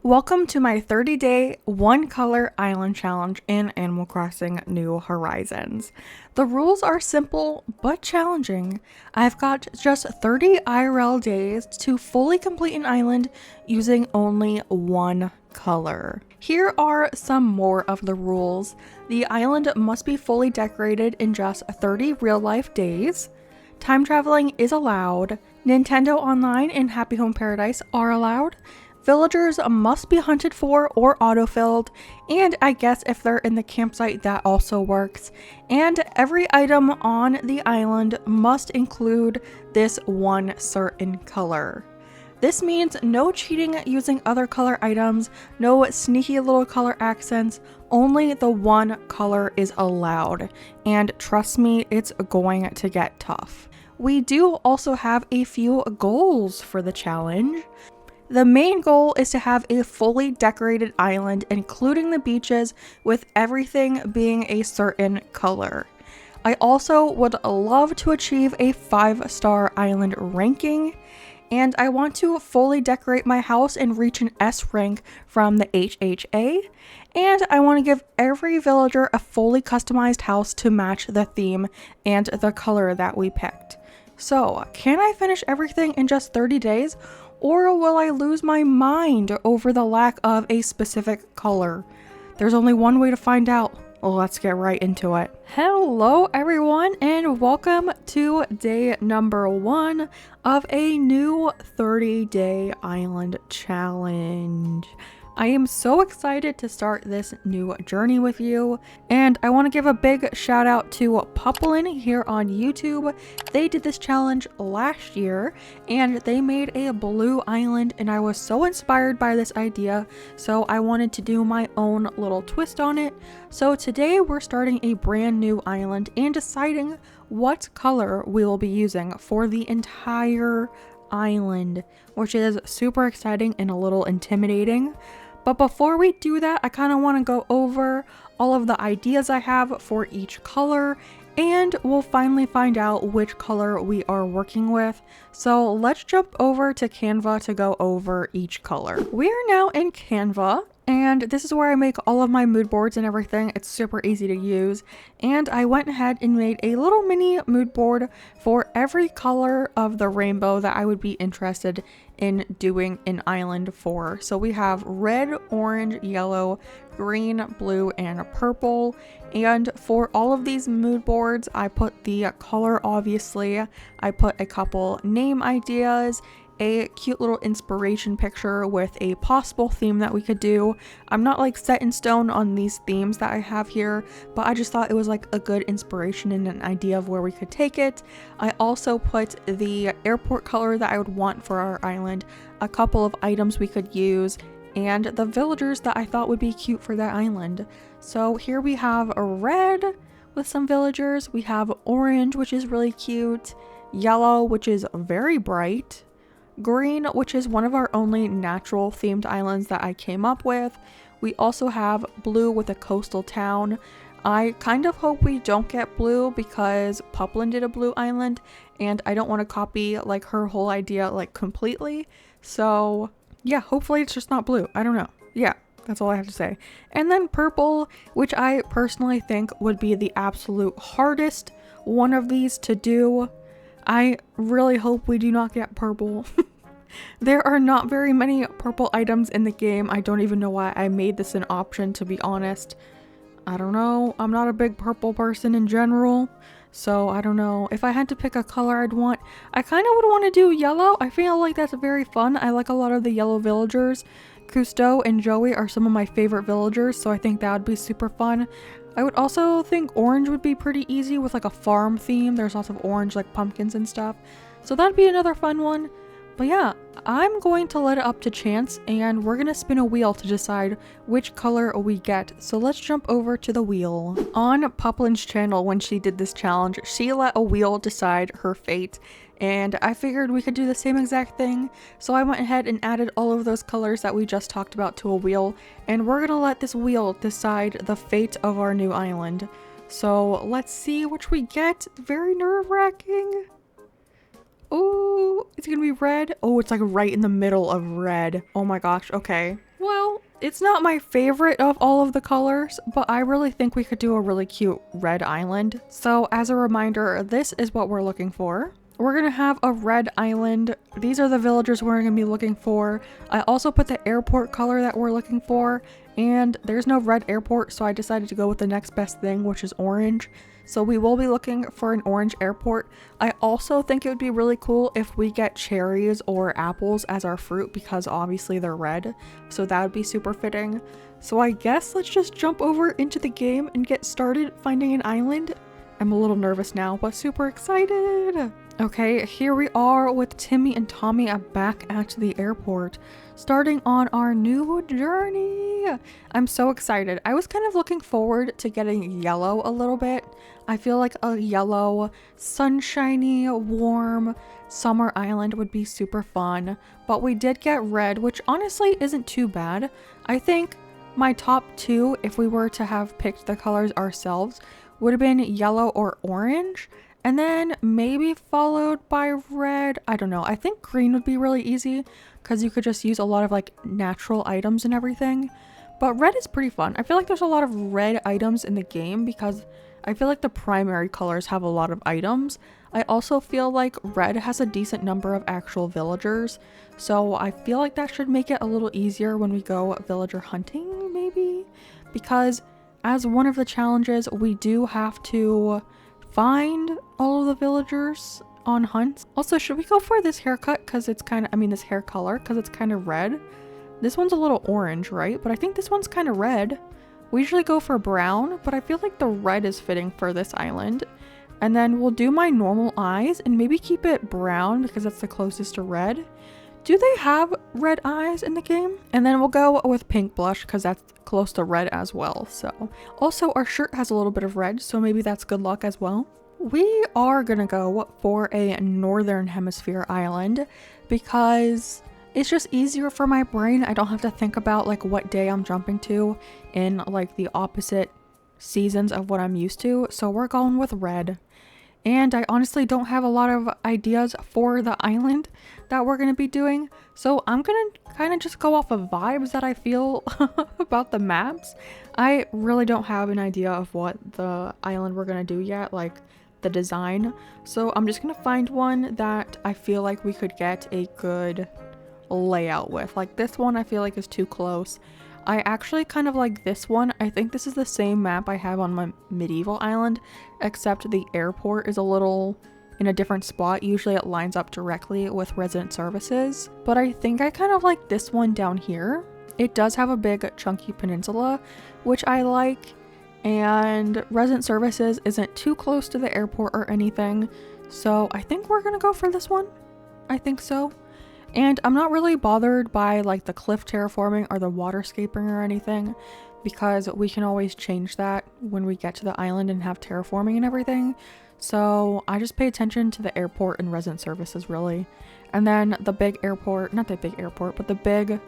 Welcome to my 30-day one color island challenge in Animal Crossing New Horizons. The rules are simple but challenging. I've got just 30 IRL days to fully complete an island using only one color. Here are some more of the rules. The island must be fully decorated in just 30 real-life days. Time traveling is allowed. Nintendo Online and Happy Home Paradise are allowed. Villagers must be hunted for or autofilled, and I guess if they're in the campsite that also works. And every item on the island must include this one certain color. This means no cheating using other color items, no sneaky little color accents, only the one color is allowed. And trust me, it's going to get tough. We do also have a few goals for the challenge. The main goal is to have a fully decorated island, including the beaches, with everything being a certain color. I also would love to achieve a 5-star island ranking, and I want to fully decorate my house and reach an S rank from the HHA, and I want to give every villager a fully customized house to match the theme and the color that we picked. So, can I finish everything in just 30 days? Or will I lose my mind over the lack of a specific color? There's only one way to find out. Well, let's get right into it. Hello everyone, and welcome to day number 1 of a new 30-day island challenge. I am so excited to start this new journey with you, and I want to give a big shout out to Puplin here on YouTube. They did this challenge last year and they made a blue island, and I was so inspired by this idea, so I wanted to do my own little twist on it. So today we're starting a brand new island and deciding what color we will be using for the entire island, which is super exciting and a little intimidating. But before we do that, I kind of want to go over all of the ideas I have for each color, and we'll finally find out which color we are working with. So let's jump over to Canva to go over each color. We are now in Canva, and this is where I make all of my mood boards and everything. It's super easy to use, and I went ahead and made a little mini mood board for every color of the rainbow that I would be interested in doing an island for. So we have red, orange, yellow, green, blue, and purple. And for all of these mood boards, I put the color, obviously. I put a couple name ideas, a cute little inspiration picture with a possible theme that we could do. I'm not like set in stone on these themes that I have here, but I just thought it was like a good inspiration and an idea of where we could take it. I also put the airport color that I would want for our island, a couple of items we could use, and the villagers that I thought would be cute for that island. So here we have a red with some villagers, we have orange, which is really cute, yellow, which is very bright, green, which is one of our only natural themed islands that I came up with. We also have blue with a coastal town. I kind of hope we don't get blue because Puplin did a blue island and I don't want to copy like her whole idea like completely. So yeah, hopefully it's just not blue. I don't know. Yeah, that's all I have to say. And then purple, which I personally think would be the absolute hardest one of these to do. I really hope we do not get purple. There are not very many purple items in the game. I don't even know why I made this an option, to be honest. I don't know. I'm not a big purple person in general, so I don't know. If I had to pick a color I'd want, I kind of would want to do yellow. I feel like that's very fun. I like a lot of the yellow villagers. Cousteau and Joey are some of my favorite villagers, so I think that would be super fun. I would also think orange would be pretty easy with like a farm theme. There's lots of orange like pumpkins and stuff, so that'd be another fun one. But yeah, I'm going to let it up to chance, and we're gonna spin a wheel to decide which color we get. So let's jump over to the wheel. On Puplin's channel, when she did this challenge, she let a wheel decide her fate, and I figured we could do the same exact thing. So I went ahead and added all of those colors that we just talked about to a wheel, and we're gonna let this wheel decide the fate of our new island. So let's see which we get. Very nerve-wracking. Oh, it's gonna be red. Oh, it's like right in the middle of red. Oh my gosh. Okay. Well, It's not my favorite of all of the colors, but I really think we could do a really cute red island. So as a reminder, this is what we're looking for. We're gonna have a red island. These are the villagers we're gonna be looking for. I also put the airport color that we're looking for, and there's no red airport, so I decided to go with the next best thing, which is orange. So we will be looking for an orange airport. I also think it would be really cool if we get cherries or apples as our fruit, because obviously they're red, so that would be super fitting. So I guess let's just jump over into the game and get started finding an island. I'm a little nervous now, but super excited. Okay, here we are with Timmy and Tommy back at the airport, starting on our new journey. I'm so excited. I was kind of looking forward to getting yellow a little bit. I feel like a yellow, sunshiny, warm summer island would be super fun, but we did get red, which honestly isn't too bad. I think my top two, if we were to have picked the colors ourselves, would have been yellow or orange, and then maybe followed by red. I don't know. I think green would be really easy because you could just use a lot of like natural items and everything. But red is pretty fun. I feel like there's a lot of red items in the game because I feel like the primary colors have a lot of items. I also feel like red has a decent number of actual villagers, so I feel like that should make it a little easier when we go villager hunting, maybe? Because as one of the challenges, we do have to find all of the villagers on hunts. Also, should we go for this haircut because it's kind of, I mean this hair color because it's kind of red? This one's a little orange, right? But I think this one's kind of red. We usually go for brown, but I feel like the red is fitting for this island. And then we'll do my normal eyes and maybe keep it brown because that's the closest to red. Do they have red eyes in the game? And then we'll go with pink blush because that's close to red as well. So also our shirt has a little bit of red, so maybe that's good luck as well. We are gonna go for a northern hemisphere island because it's just easier for my brain. I don't have to think about like what day I'm jumping to in like the opposite seasons of what I'm used to. So we're going with red. And I honestly don't have a lot of ideas for the island that we're going to be doing. So I'm going to kind of just go off of vibes that I feel about the maps. I really don't have an idea of what the island we're going to do yet, like the design. So I'm just going to find one that I feel like we could get a good layout with. Like this one I feel like is too close. I actually kind of like this one. I think this is the same map I have on my medieval island, except the airport is a little in a different spot. Usually it lines up directly with resident services, but I think I kind of like this one down here. It does have a big chunky peninsula, which I like, and resident services isn't too close to the airport or anything, so I think we're gonna go for this one. I think so. And I'm not really bothered by like the cliff terraforming or the waterscaping or anything because we can always change that when we get to the island and have terraforming and everything. So I just pay attention to the airport and resident services really. And then the big airport, not the big airport, but the big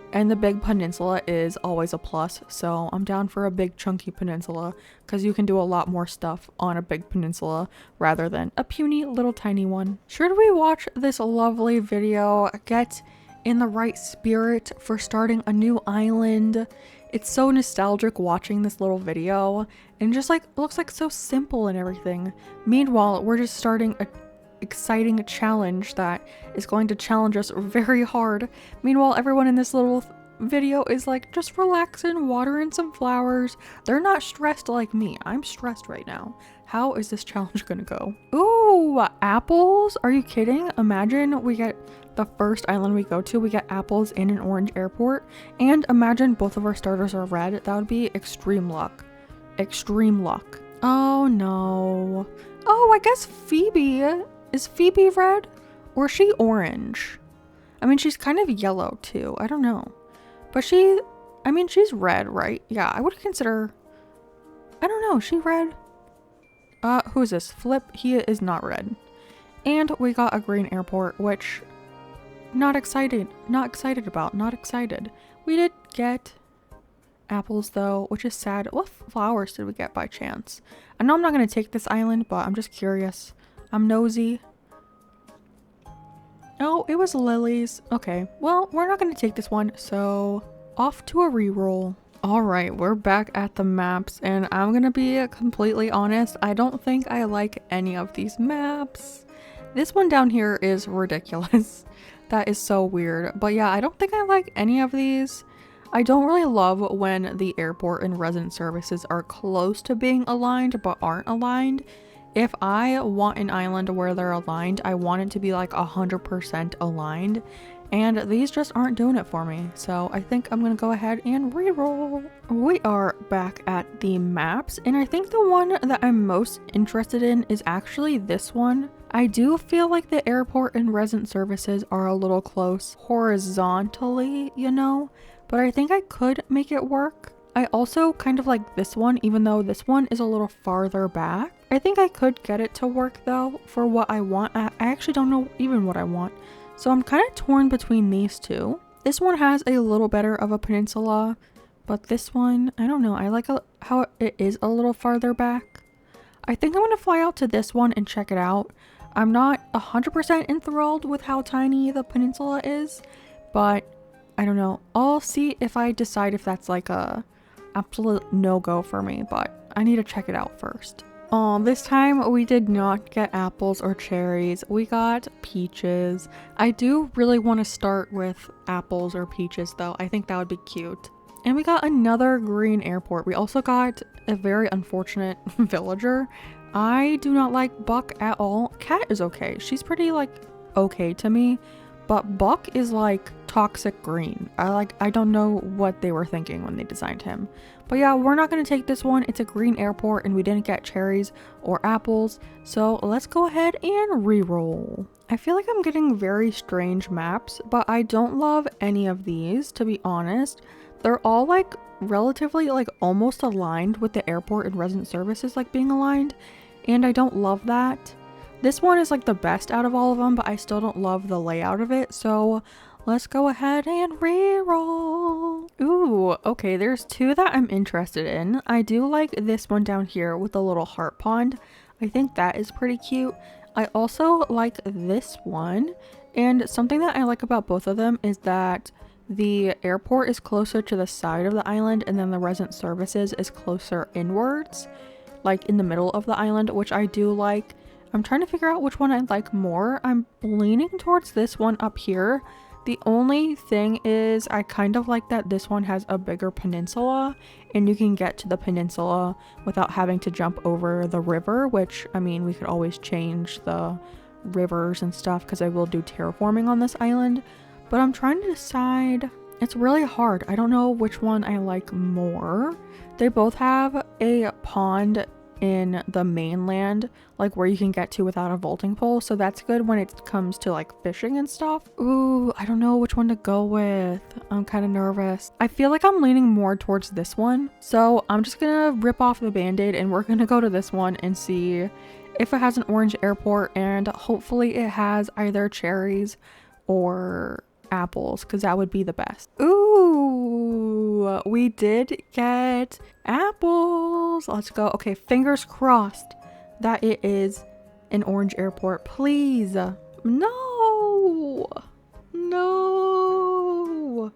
peninsula is always a plus. So I'm down for a big chunky peninsula because you can do a lot more stuff on a big peninsula rather than a puny little tiny one. Should we watch this lovely video, get in the right spirit for starting a new island? It's so nostalgic watching this little video and just like looks like so simple and everything. Meanwhile, we're just starting a exciting challenge that is going to challenge us very hard. Meanwhile, everyone in this little video is like just relaxing, watering some flowers. They're not stressed like me. I'm stressed right now. How is this challenge gonna go? Ooh, apples? Are you kidding? Imagine we get the first island we go to, we get apples in an orange airport, and imagine both of our starters are red. That would be extreme luck. Extreme luck. Oh no. Oh, I guess Phoebe. Is Phoebe red? Or is she orange? I mean, she's kind of yellow too. I don't know. But she's red, right? Yeah, I would consider, I don't know, is she red? Who is this? Flip, he is not red. And we got a green airport, which not excited about. We did get apples though, which is sad. What flowers did we get by chance? I know I'm not going to take this island, but I'm just curious. I'm nosy. Oh, it was lilies. Okay, well, we're not going to take this one, so off to a reroll. All right, we're back at the maps, and I'm gonna be completely honest, I don't think I like any of these maps. This one down here is ridiculous. That is so weird. But yeah, I don't think I like any of these. I don't really love when the airport and resident services are close to being aligned but aren't aligned. If I want an island where they're aligned, I want it to be like 100% aligned. And these just aren't doing it for me. So I think I'm gonna go ahead and reroll. We are back at the maps, and I think the one that I'm most interested in is actually this one. I do feel like the airport and resident services are a little close horizontally, you know, but I think I could make it work. I also kind of like this one, even though this one is a little farther back. I think I could get it to work though for what I want. I actually don't know even what I want. So I'm kind of torn between these two. This one has a little better of a peninsula, but this one, I don't know. I like how it is a little farther back. I think I'm going to fly out to this one and check it out. I'm not 100% enthralled with how tiny the peninsula is, but I don't know. I'll see if I decide if that's like a absolute no-go for me, but I need to check it out first. This time we did not get apples or cherries. We got peaches. I do really want to start with apples or peaches though. I think that would be cute. And we got another green airport. We also got a very unfortunate villager. I do not like Buck at all. Cat is okay. She's pretty like okay to me, but Buck is like toxic green. I don't know what they were thinking when they designed him. But yeah, we're not going to take this one. It's a green airport and we didn't get cherries or apples. So let's go ahead and re-roll. I feel like I'm getting very strange maps, but I don't love any of these, to be honest. They're all like relatively like almost aligned with the airport and resident services like being aligned. And I don't love that. This one is like the best out of all of them, but I still don't love the layout of it. So let's go ahead and re-roll. Ooh, okay, there's two that I'm interested in. I do like this one down here with the little heart pond. I think that is pretty cute. I also like this one. And something that I like about both of them is that the airport is closer to the side of the island and then the resident services is closer inwards, like in the middle of the island, which I do like. I'm trying to figure out which one I like more. I'm leaning towards this one up here. The only thing is I kind of like that this one has a bigger peninsula and you can get to the peninsula without having to jump over the river, which, I mean, we could always change the rivers and stuff because I will do terraforming on this island. But I'm trying to decide. It's really hard. I don't know which one I like more. They both have a pond in the mainland, like where you can get to without a vaulting pole, so that's good when it comes to like fishing and stuff. Ooh, I don't know which one to go with. I'm kind of nervous. I feel like I'm leaning more towards this one, so I'm just gonna rip off the band-aid and we're gonna go to this one and see if it has an orange airport, and hopefully it has either cherries or apples, because that would be the best. Ooh, we did get apples. Let's go. Okay, fingers crossed that it is an orange airport. Please. No. No.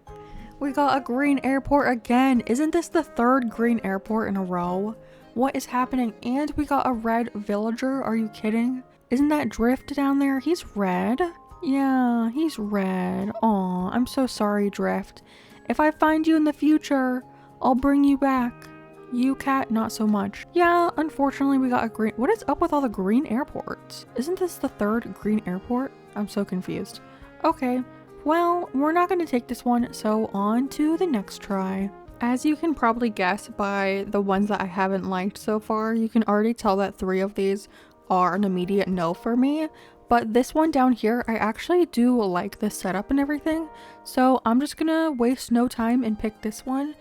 We got a green airport again. Isn't this the third green airport in a row? What is happening? And we got a red villager. Are you kidding? Isn't that Drift down there? He's red. Yeah, he's red. Aw, I'm so sorry, Drift. If I find you in the future, I'll bring you back. You, Cat, not so much. Yeah, unfortunately we got a green... What is up with all the green airports? Isn't this the third green airport? I'm so confused. Okay, well, we're not going to take this one, so on to the next try. As you can probably guess by the ones that I haven't liked so far, you can already tell that 3 of these are an immediate no for me. But this one down here, I actually do like the setup and everything. So I'm just gonna waste no time and pick this one.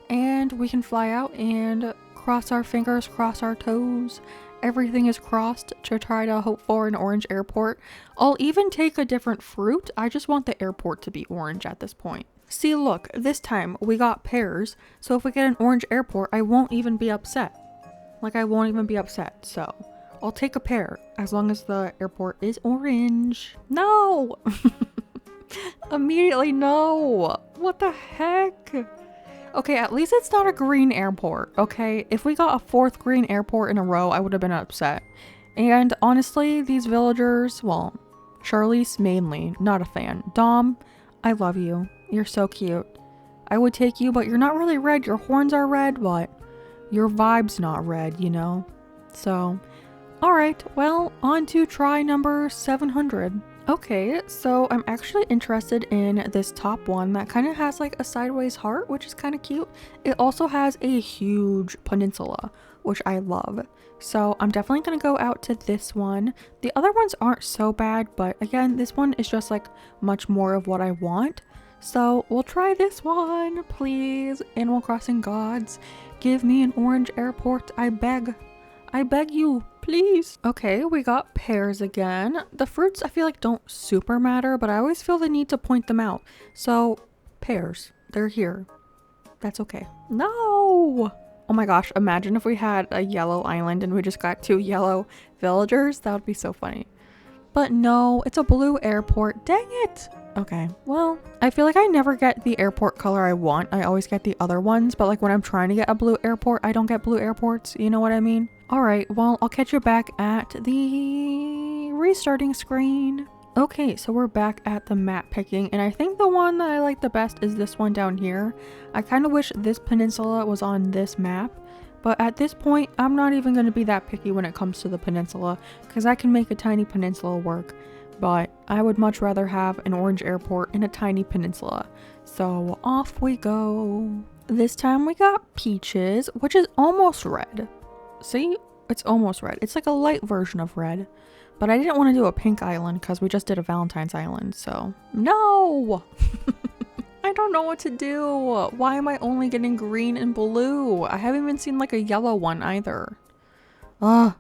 And we can fly out and cross our fingers, cross our toes. Everything is crossed to try to hope for an orange airport. I'll even take a different fruit. I just want the airport to be orange at this point. See, look, this time we got pears. So if we get an orange airport, I won't even be upset. Like, I won't even be upset, so... I'll take a pear as long as the airport is orange. No! Immediately, no. What the heck? Okay, at least it's not a green airport, okay? If we got a 4th green airport in a row, I would have been upset. And honestly, these villagers, well, Charlize mainly, not a fan. Dom, I love you. You're so cute. I would take you, but you're not really red. Your horns are red, but your vibe's not red, you know? So, alright, well, on to try number 700. Okay, so I'm actually interested in this top one that kind of has like a sideways heart, which is kind of cute. It also has a huge peninsula, which I love. So I'm definitely going to go out to this one. The other ones aren't so bad, but again, this one is just like much more of what I want. So we'll try this one, please. Animal Crossing gods, give me an orange airport, I beg. I beg you, please. Okay, we got pears again. The fruits I feel like don't super matter, but I always feel the need to point them out. So, pears, they're here. That's okay. No! Oh my gosh, imagine if we had a yellow island and we just got 2 yellow villagers. That would be so funny. But no, it's a blue airport. Dang it! Okay, well, I feel like I never get the airport color I want. I always get the other ones, but like when I'm trying to get a blue airport, I don't get blue airports. You know what I mean? Alright, well, I'll catch you back at the restarting screen. Okay, so we're back at the map picking, and I think the one that I like the best is this one down here. I kind of wish this peninsula was on this map, but at this point, I'm not even going to be that picky when it comes to the peninsula, because I can make a tiny peninsula work. But I would much rather have an orange airport in a tiny peninsula. So off we go. This time we got peaches, which is almost red. See? It's almost red. It's like a light version of red. But I didn't want to do a pink island because we just did a Valentine's island, so no! I don't know what to do. Why am I only getting green and blue? I haven't even seen like a yellow one either. Ugh.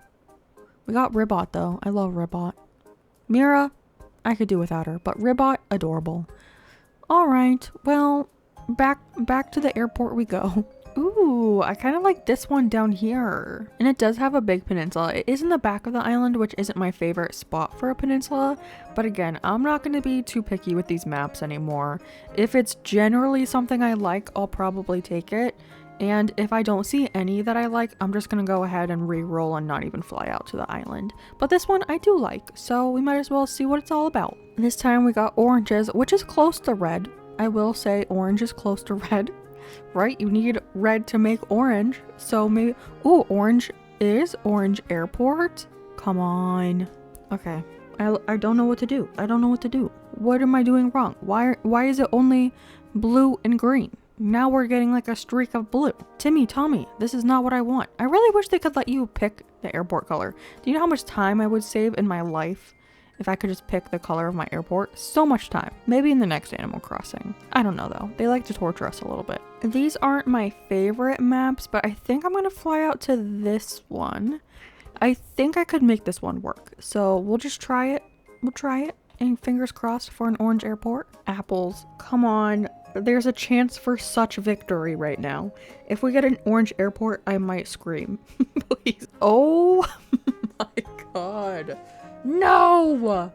We got Ribbot though. I love Ribbot. Mira, I could do without her, but Ribbot, adorable. Alright, well, back to the airport we go. Ooh, I kind of like this one down here. And it does have a big peninsula. It is in the back of the island, which isn't my favorite spot for a peninsula. But again, I'm not going to be too picky with these maps anymore. If it's generally something I like, I'll probably take it. And if I don't see any that I like, I'm just going to go ahead and re-roll and not even fly out to the island. But this one I do like, so we might as well see what it's all about. This time we got oranges, which is close to red. I will say orange is close to red, right? You need red to make orange. So maybe, ooh, orange is orange airport. Come on. Okay. I don't know what to do. I don't know what to do. What am I doing wrong? Why is it only blue and green? Now we're getting like a streak of blue. Timmy, Tommy, this is not what I want. I really wish they could let you pick the airport color. Do you know how much time I would save in my life if I could just pick the color of my airport? So much time. Maybe in the next Animal Crossing. I don't know though. They like to torture us a little bit. These aren't my favorite maps, but I think I'm gonna fly out to this one. I think I could make this one work. So we'll just try it. We'll try it. And fingers crossed for an orange airport. Apples, come on. There's a chance for such victory right now. If we get an orange airport, I might scream. Please. Oh my god. No!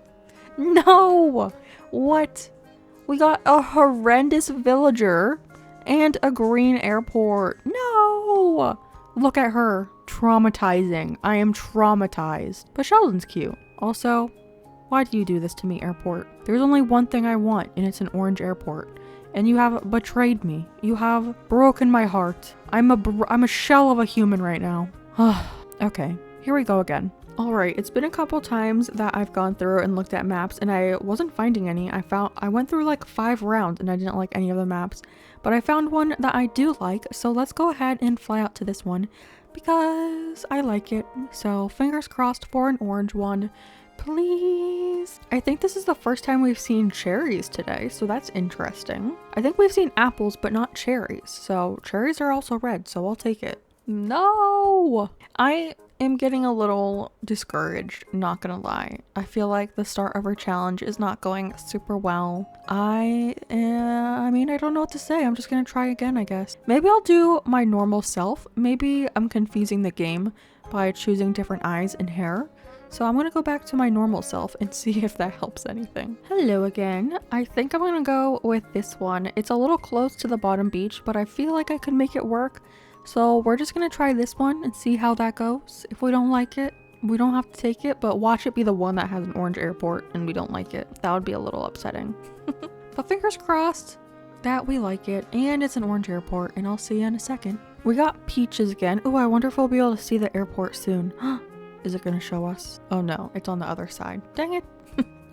No! What? We got a horrendous villager and a green airport. No! Look at her. Traumatizing. I am traumatized. But Sheldon's cute. Also, why do you do this to me, airport? There's only one thing I want, and it's an orange airport. And you have betrayed me. You have broken my heart. I'm a shell of a human right now. Okay, here we go again. Alright, it's been a couple times that I've gone through and looked at maps and I wasn't finding any. I went through like 5 rounds and I didn't like any of the maps. But I found one that I do like, so let's go ahead and fly out to this one because I like it. So fingers crossed for an orange one. Please. I think this is the first time we've seen cherries today, so that's interesting. I think we've seen apples, but not cherries. So cherries are also red, so I'll take it. No! I am getting a little discouraged, not gonna lie. I feel like the start of our challenge is not going super well. I mean, I don't know what to say. I'm just gonna try again, I guess. Maybe I'll do my normal self. Maybe I'm confusing the game by choosing different eyes and hair. So I'm gonna go back to my normal self and see if that helps anything. Hello again. I think I'm gonna go with this one. It's a little close to the bottom beach, but I feel like I could make it work. So we're just gonna try this one and see how that goes. If we don't like it, we don't have to take it, but watch it be the one that has an orange airport and we don't like it. That would be a little upsetting. But fingers crossed that we like it and it's an orange airport, and I'll see you in a second. We got peaches again. Oh, I wonder if we'll be able to see the airport soon. Is it gonna show us? Oh no, it's on the other side. Dang it.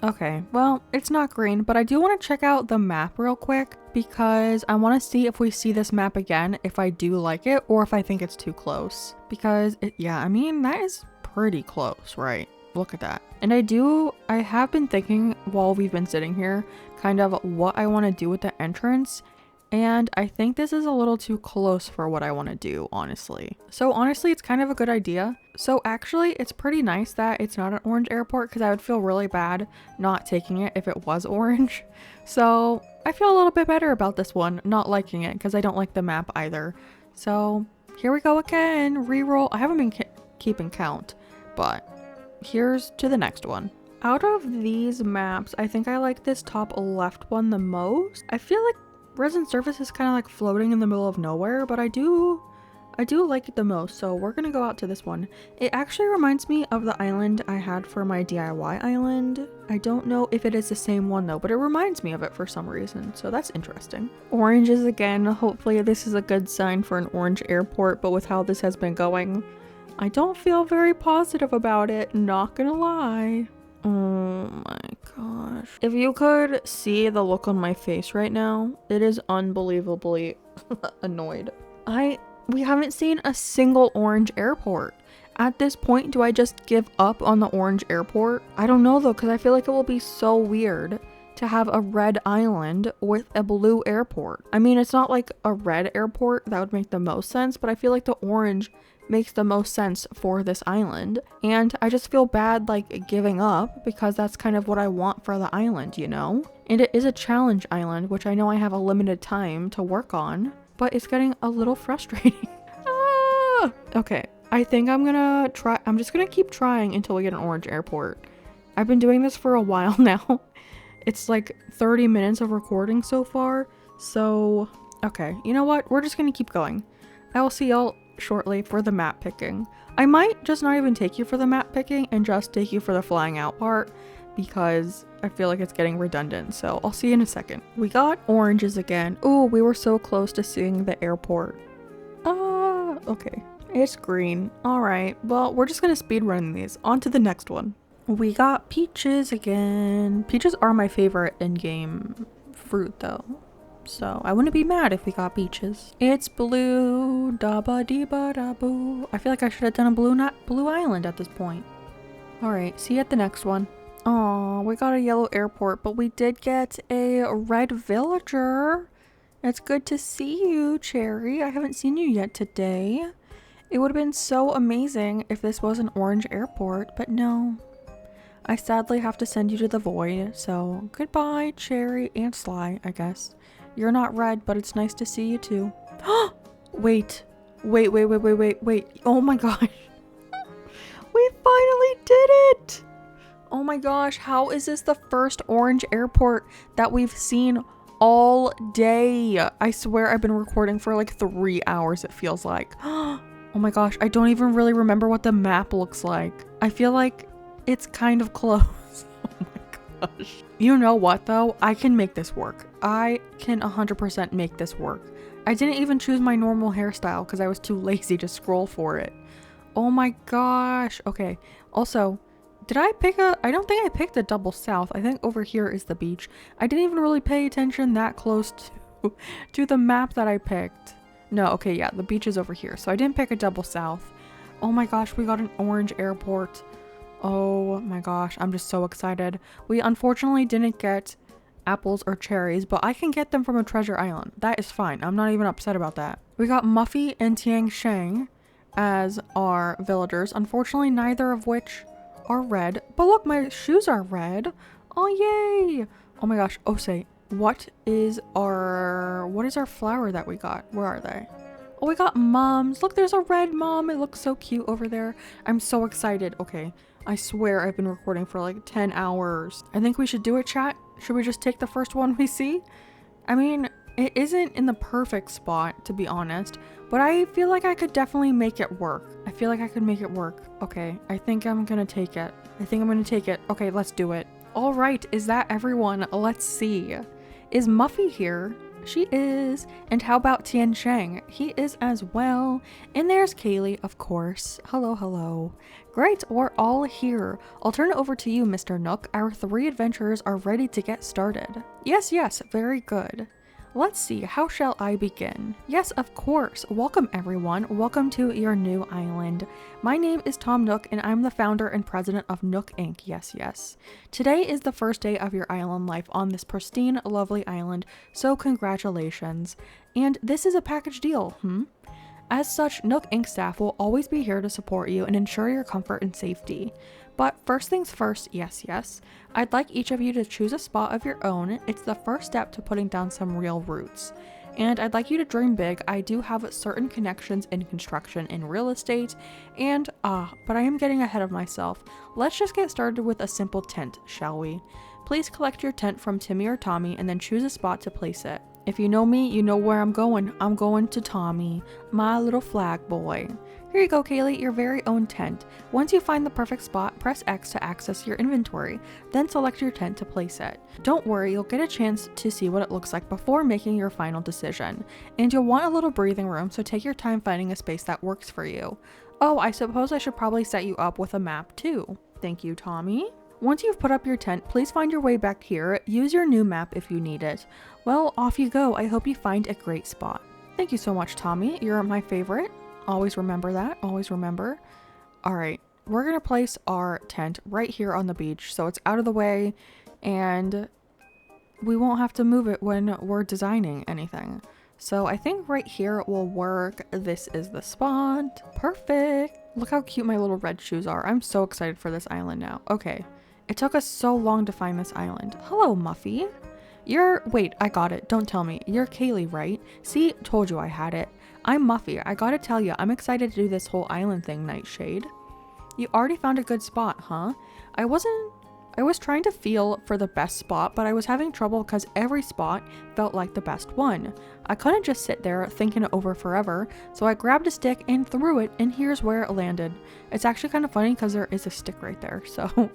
Okay, well, it's not green, but I do want to check out the map real quick because I want to see if we see this map again, if I do like it or if I think it's too close. Because yeah, I mean, that is pretty close, right? Look at that. And I have been thinking while we've been sitting here kind of what I want to do with the entrance. And I think this is a little too close for what I want to do, honestly. So honestly, it's kind of a good idea. So actually, it's pretty nice that it's not an orange airport because I would feel really bad not taking it if it was orange. So I feel a little bit better about this one, not liking it because I don't like the map either. So here we go again. Reroll. I haven't been keeping count, but here's to the next one. Out of these maps, I think I like this top left one the most. I feel like Resin Surface is kind of like floating in the middle of nowhere, but I do like it the most, so we're gonna go out to this one. It actually reminds me of the island I had for my DIY island. I don't know if it is the same one though, but it reminds me of it for some reason, so that's interesting. Oranges again. Hopefully this is a good sign for an orange airport, but with how this has been going, I don't feel very positive about it, not gonna lie. Oh my gosh. If you could see the look on my face right now, it is unbelievably annoyed. We haven't seen a single orange airport. At this point, do I just give up on the orange airport? I don't know though, because I feel like it will be so weird to have a red island with a blue airport. I mean, it's not like a red airport that would make the most sense, but I feel like the orange makes the most sense for this island. And I just feel bad like giving up because that's kind of what I want for the island, you know? And it is a challenge island, which I know I have a limited time to work on, but it's getting a little frustrating. Okay, I think I'm just gonna keep trying until we get an orange airport. I've been doing this for a while now. It's like 30 minutes of recording so far. So, okay, you know what? We're just gonna keep going. I will see y'all shortly for the map picking. I might just not even take you for the map picking and just take you for the flying out part because I feel like it's getting redundant. So I'll see you in a second. We got oranges again. Oh, we were so close to seeing the airport. Okay. It's green. All right. Well, we're just gonna speed run these. On to the next one. We got peaches again. Peaches are my favorite in-game fruit though. So I wouldn't be mad if we got peaches. It's blue, da ba dee ba da boo. I feel like I should have done a blue island at this point. All right, see you at the next one. Oh, we got a yellow airport, but we did get a red villager. It's good to see you, Cherry. I haven't seen you yet today. It would have been so amazing if this was an orange airport, but no. I sadly have to send you to the void, so goodbye, Cherry and Sly, I guess. You're not red, but it's nice to see you too. Wait. Oh my gosh. We finally did it. Oh my gosh, how is this the first orange airport that we've seen all day? I swear I've been recording for like 3 hours, it feels like. Oh my gosh, I don't even really remember what the map looks like. I feel like it's kind of close. Oh my gosh. You know what though? I can make this work. I can 100% make this work. I didn't even choose my normal hairstyle because I was too lazy to scroll for it. Oh my gosh. Okay. Also, I don't think I picked the double south. I think over here is the beach. I didn't even really pay attention that close to the map that I picked. No, okay, yeah, the beach is over here. So I didn't pick a double south. Oh my gosh, we got an orange airport. Oh my gosh, I'm just so excited. We unfortunately didn't get apples or cherries, but I can get them from a treasure island. That is fine. I'm not even upset about that. We got Muffy and Tiang Sheng as our villagers. Unfortunately, neither of which are red. But look, my shoes are red. Oh, yay. Oh my gosh. Osei, what is our flower that we got? Where are they? Oh, we got moms. Look, there's a red mom. It looks so cute over there. I'm so excited. Okay, I swear I've been recording for like 10 hours. I think we should do it, chat. Should we just take the first one we see? I mean, it isn't in the perfect spot, to be honest, but I feel like I could definitely make it work. I feel like I could make it work. Okay, I think I'm gonna take it. Okay, let's do it. All right, is that everyone? Let's see. Is Muffy here? She is. And how about Tian Shang? He is as well. And there's Kaylee, of course. Hello, hello. Great, we're all here. I'll turn it over to you, Mr. Nook. Our 3 adventurers are ready to get started. Yes, very good. Let's see, how shall I begin? Yes, of course. Welcome everyone. Welcome to your new island. My name is Tom Nook and I'm the founder and president of Nook Inc. Yes. Today is the first day of your island life on this pristine, lovely island, so congratulations. And this is a package deal, As such, Nook Inc. staff will always be here to support you and ensure your comfort and safety. But first things first, yes, I'd like each of you to choose a spot of your own. It's the first step to putting down some real roots. And I'd like you to dream big. I do have certain connections in construction and real estate, and but I am getting ahead of myself. Let's just get started with a simple tent, shall we? Please collect your tent from Timmy or Tommy and then choose a spot to place it. If you know me, you know where I'm going. I'm going to Tommy, my little flag boy. Here you go, Kaylee, your very own tent. Once you find the perfect spot, press X to access your inventory, then select your tent to place it. Don't worry, you'll get a chance to see what it looks like before making your final decision. And you'll want a little breathing room, so take your time finding a space that works for you. Oh, I suppose I should probably set you up with a map too. Thank you, Tommy. Once you've put up your tent, please find your way back here. Use your new map if you need it. Well, off you go. I hope you find a great spot. Thank you so much, Tommy. You're my favorite. Always remember that. Always remember. All right. We're going to place our tent right here on the beach so it's out of the way and we won't have to move it when we're designing anything. So I think right here will work. This is the spot. Perfect. Look how cute my little red shoes are. I'm so excited for this island now. Okay. It took us so long to find this island. Hello, Muffy. Wait, I got it. Don't tell me. You're Kaylee, right? See, told you I had it. I'm Muffy. I gotta tell you, I'm excited to do this whole island thing, Nightshade. You already found a good spot, huh? I was trying to feel for the best spot, but I was having trouble because every spot felt like the best one. I couldn't just sit there thinking it over forever, so I grabbed a stick and threw it, and here's where it landed. It's actually kind of funny because there is a stick right there, so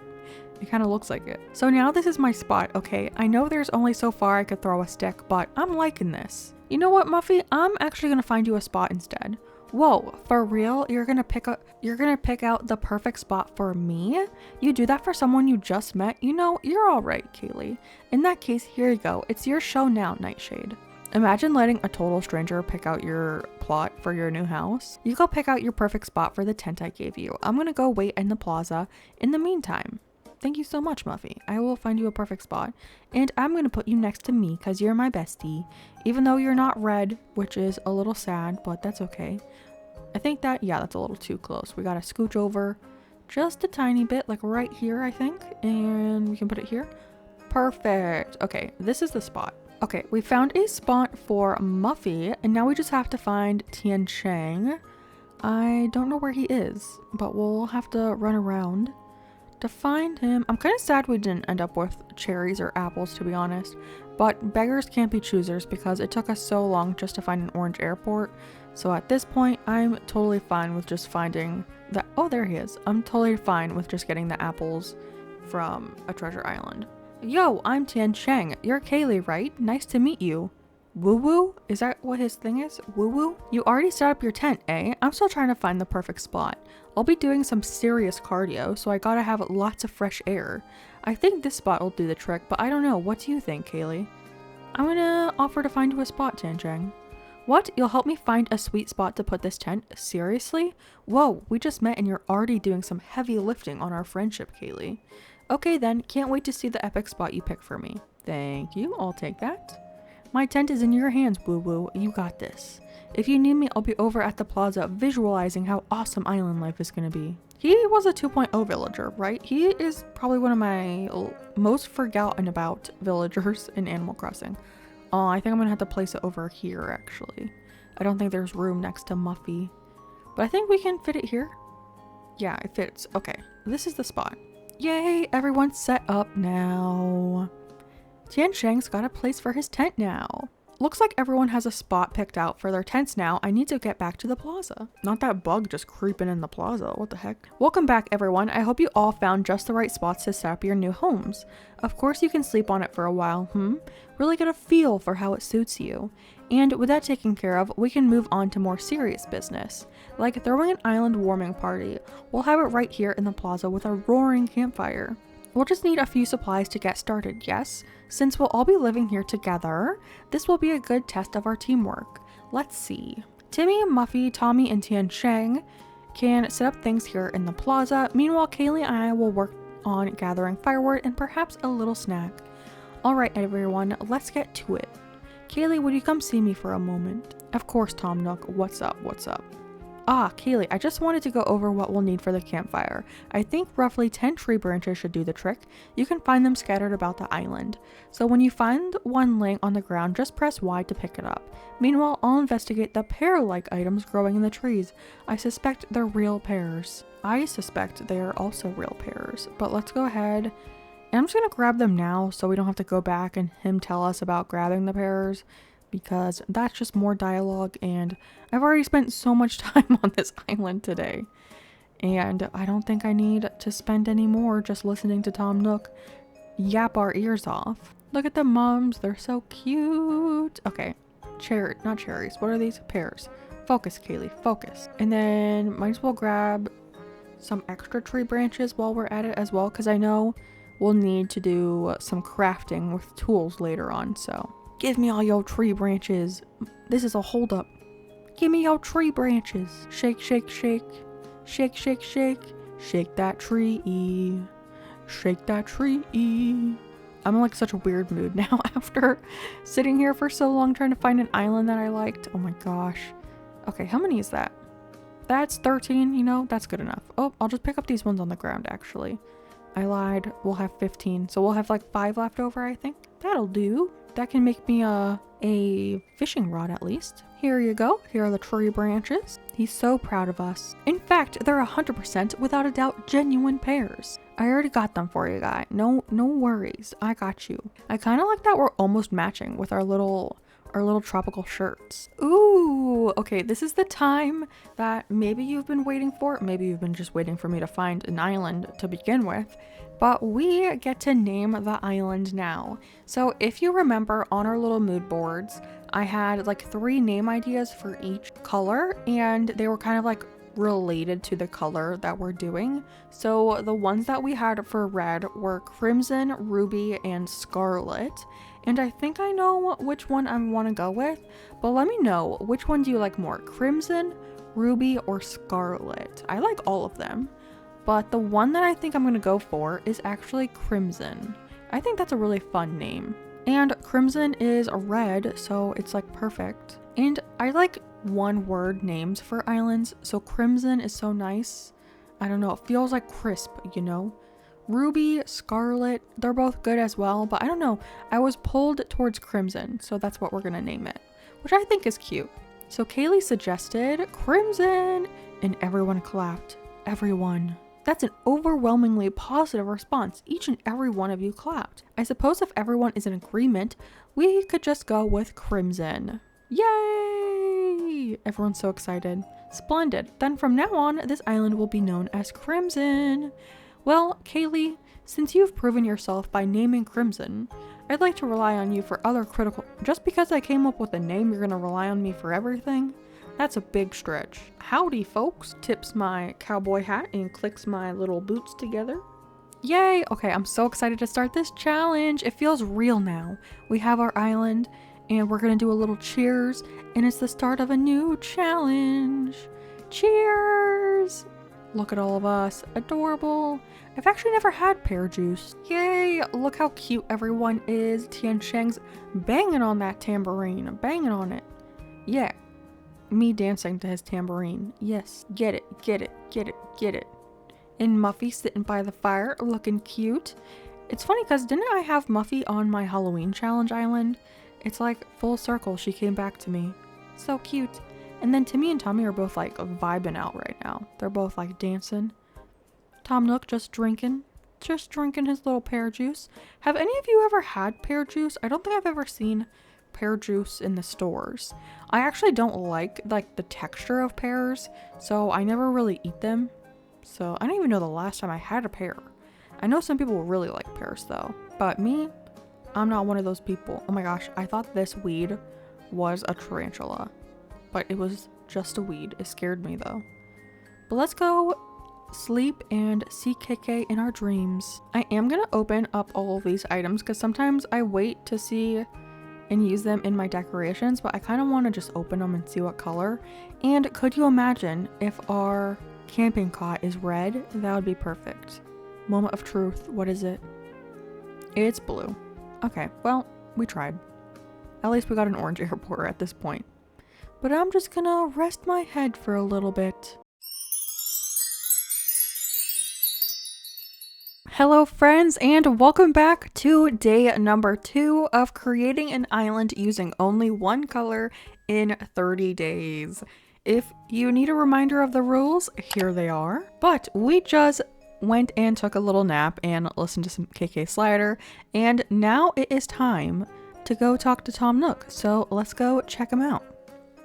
it kind of looks like it. So now this is my spot, okay? I know there's only so far I could throw a stick, but I'm liking this. You know what, Muffy? I'm actually gonna find you a spot instead. Whoa, for real? You're gonna pick out the perfect spot for me? You do that for someone you just met? You know, you're all right, Kaylee. In that case, here you go. It's your show now, Nightshade. Imagine letting a total stranger pick out your plot for your new house. You go pick out your perfect spot for the tent I gave you. I'm gonna go wait in the plaza in the meantime. Thank you so much, Muffy. I will find you a perfect spot. And I'm going to put you next to me because you're my bestie. Even though you're not red, which is a little sad, but that's okay. I think that's a little too close. We got to scooch over just a tiny bit, like right here, I think. And we can put it here. Perfect. Okay, this is the spot. Okay, we found a spot for Muffy. And now we just have to find Tian Shang. I don't know where he is, but we'll have to run around to find him. I'm kind of sad we didn't end up with cherries or apples, to be honest, but beggars can't be choosers because it took us so long just to find an orange airport. So at this point, I'm totally fine with just finding that. Oh, there he is. I'm totally fine with just getting the apples from a treasure island. Yo, I'm Tian Shang. You're Kaylee, right? Nice to meet you. Woo woo? Is that what his thing is? Woo woo? You already set up your tent, eh? I'm still trying to find the perfect spot. I'll be doing some serious cardio, so I gotta have lots of fresh air. I think this spot will do the trick, but I don't know. What do you think, Kaylee? I'm gonna offer to find you a spot, Tian Shang. What? You'll help me find a sweet spot to put this tent? Seriously? Whoa, we just met and you're already doing some heavy lifting on our friendship, Kaylee. Okay then, can't wait to see the epic spot you pick for me. Thank you, I'll take that. My tent is in your hands, Woo Woo. You got this. If you need me, I'll be over at the plaza visualizing how awesome island life is going to be. He was a 2.0 villager, right? He is probably one of my most forgotten about villagers in Animal Crossing. I think I'm going to have to place it over here, actually. I don't think there's room next to Muffy. But I think we can fit it here. Yeah, it fits. Okay, this is the spot. Yay, everyone's set up now. Tian Shang's got a place for his tent now. Looks like everyone has a spot picked out for their tents now. I need to get back to the plaza. Not that bug just creeping in the plaza. What the heck? Welcome back, everyone. I hope you all found just the right spots to set up your new homes. Of course, you can sleep on it for a while, Really get a feel for how it suits you. And with that taken care of, we can move on to more serious business, like throwing an island warming party. We'll have it right here in the plaza with a roaring campfire. We'll just need a few supplies to get started, yes? Since we'll all be living here together, this will be a good test of our teamwork. Let's see. Timmy, Muffy, Tommy, and Tian Shang can set up things here in the plaza. Meanwhile, Kaylee and I will work on gathering firewood and perhaps a little snack. Alright everyone, let's get to it. Kaylee, would you come see me for a moment? Of course, Tom Nook. What's up? What's up? Ah, Kaylee, I just wanted to go over what we'll need for the campfire. I think roughly 10 tree branches should do the trick. You can find them scattered about the island. So when you find one laying on the ground, just press Y to pick it up. Meanwhile, I'll investigate the pear-like items growing in the trees. I suspect they're real pears. I suspect they are also real pears. But let's go ahead. And I'm just going to grab them now so we don't have to go back and him tell us about grabbing the pears, because that's just more dialogue, and I've already spent so much time on this island today, and I don't think I need to spend any more just listening to Tom Nook yap our ears off. Look at the mums, they're so cute. Okay, not cherries, what are these? Pears. Focus, Kaylee, focus. And then might as well grab some extra tree branches while we're at it as well, because I know we'll need to do some crafting with tools later on, so give me all your tree branches. This is a holdup. Give me your tree branches. Shake, shake, shake. Shake, shake, shake. Shake that tree. Shake that tree. I'm in like such a weird mood now after sitting here for so long trying to find an island that I liked. Oh my gosh. Okay, how many is that? That's 13, you know, that's good enough. Oh, I'll just pick up these ones on the ground actually. I lied. We'll have 15. So we'll have like 5 left over, I think. That'll do. That can make me a fishing rod at least. Here you go. Here are the tree branches. He's so proud of us. In fact, they're 100% without a doubt genuine pears. I already got them for you, guy. No worries. I got you. I kind of like that we're almost matching with our little tropical shirts. Ooh, okay, this is the time that maybe you've been waiting for. Maybe you've been just waiting for me to find an island to begin with. But we get to name the island now. So if you remember on our little mood boards, I had like 3 name ideas for each color, and they were kind of like related to the color that we're doing. So the ones that we had for red were Crimson, Ruby, and Scarlet. And I think I know which one I want to go with, but let me know, which one do you like more? Crimson, Ruby, or Scarlet? I like all of them. But the one that I think I'm going to go for is actually Crimson. I think that's a really fun name. And Crimson is red, so it's like perfect. And I like one word names for islands, so Crimson is so nice. I don't know, it feels like crisp, you know? Ruby, Scarlet, they're both good as well, but I don't know. I was pulled towards Crimson, so that's what we're going to name it, which I think is cute. So Kaylee suggested Crimson, and everyone clapped. Everyone. That's an overwhelmingly positive response. Each and every one of you clapped. I suppose if everyone is in agreement, we could just go with Crimson. Yay! Everyone's so excited. Splendid. Then from now on, this island will be known as Crimson. Well, Kaylee, since you've proven yourself by naming Crimson, I'd like to rely on you for other critical... Just because I came up with a name, you're gonna rely on me for everything? That's a big stretch. Howdy, folks. Tips my cowboy hat and clicks my little boots together. Yay! Okay, I'm so excited to start this challenge. It feels real now. We have our island, and we're gonna do a little cheers, and it's the start of a new challenge. Cheers! Look at all of us. Adorable. I've actually never had pear juice. Yay! Look how cute everyone is. Tian Shang's banging on that tambourine. Banging on it. Yeah. Me dancing to his tambourine. Yes. Get it. Get it. Get it. Get it. And Muffy sitting by the fire looking cute. It's funny because didn't I have Muffy on my Halloween challenge island? It's like full circle. She came back to me. So cute. And then Timmy and Tommy are both like vibing out right now. They're both like dancing. Tom Nook just drinking his little pear juice. Have any of you ever had pear juice? I don't think I've ever seen pear juice in the stores. I actually don't like the texture of pears, so I never really eat them. So I don't even know the last time I had a pear. I know some people really like pears though, but me, I'm not one of those people. Oh my gosh, I thought this weed was a tarantula, but it was just a weed. It scared me though. But let's go sleep and see KK in our dreams. I am gonna open up all of these items because sometimes I wait to see and use them in my decorations, but I kind of want to just open them and see what color. And could you imagine if our camping cot is red? That would be perfect. Moment of truth. What is it? It's blue. Okay, well, we tried. At least we got an orange airport at this point. But I'm just gonna rest my head for a little bit. Hello friends, and welcome back to day number 2 of creating an island using only one color in 30 days. If you need a reminder of the rules, here they are. But we just went and took a little nap and listened to some KK Slider, and now it is time to go talk to Tom Nook. So let's go check him out.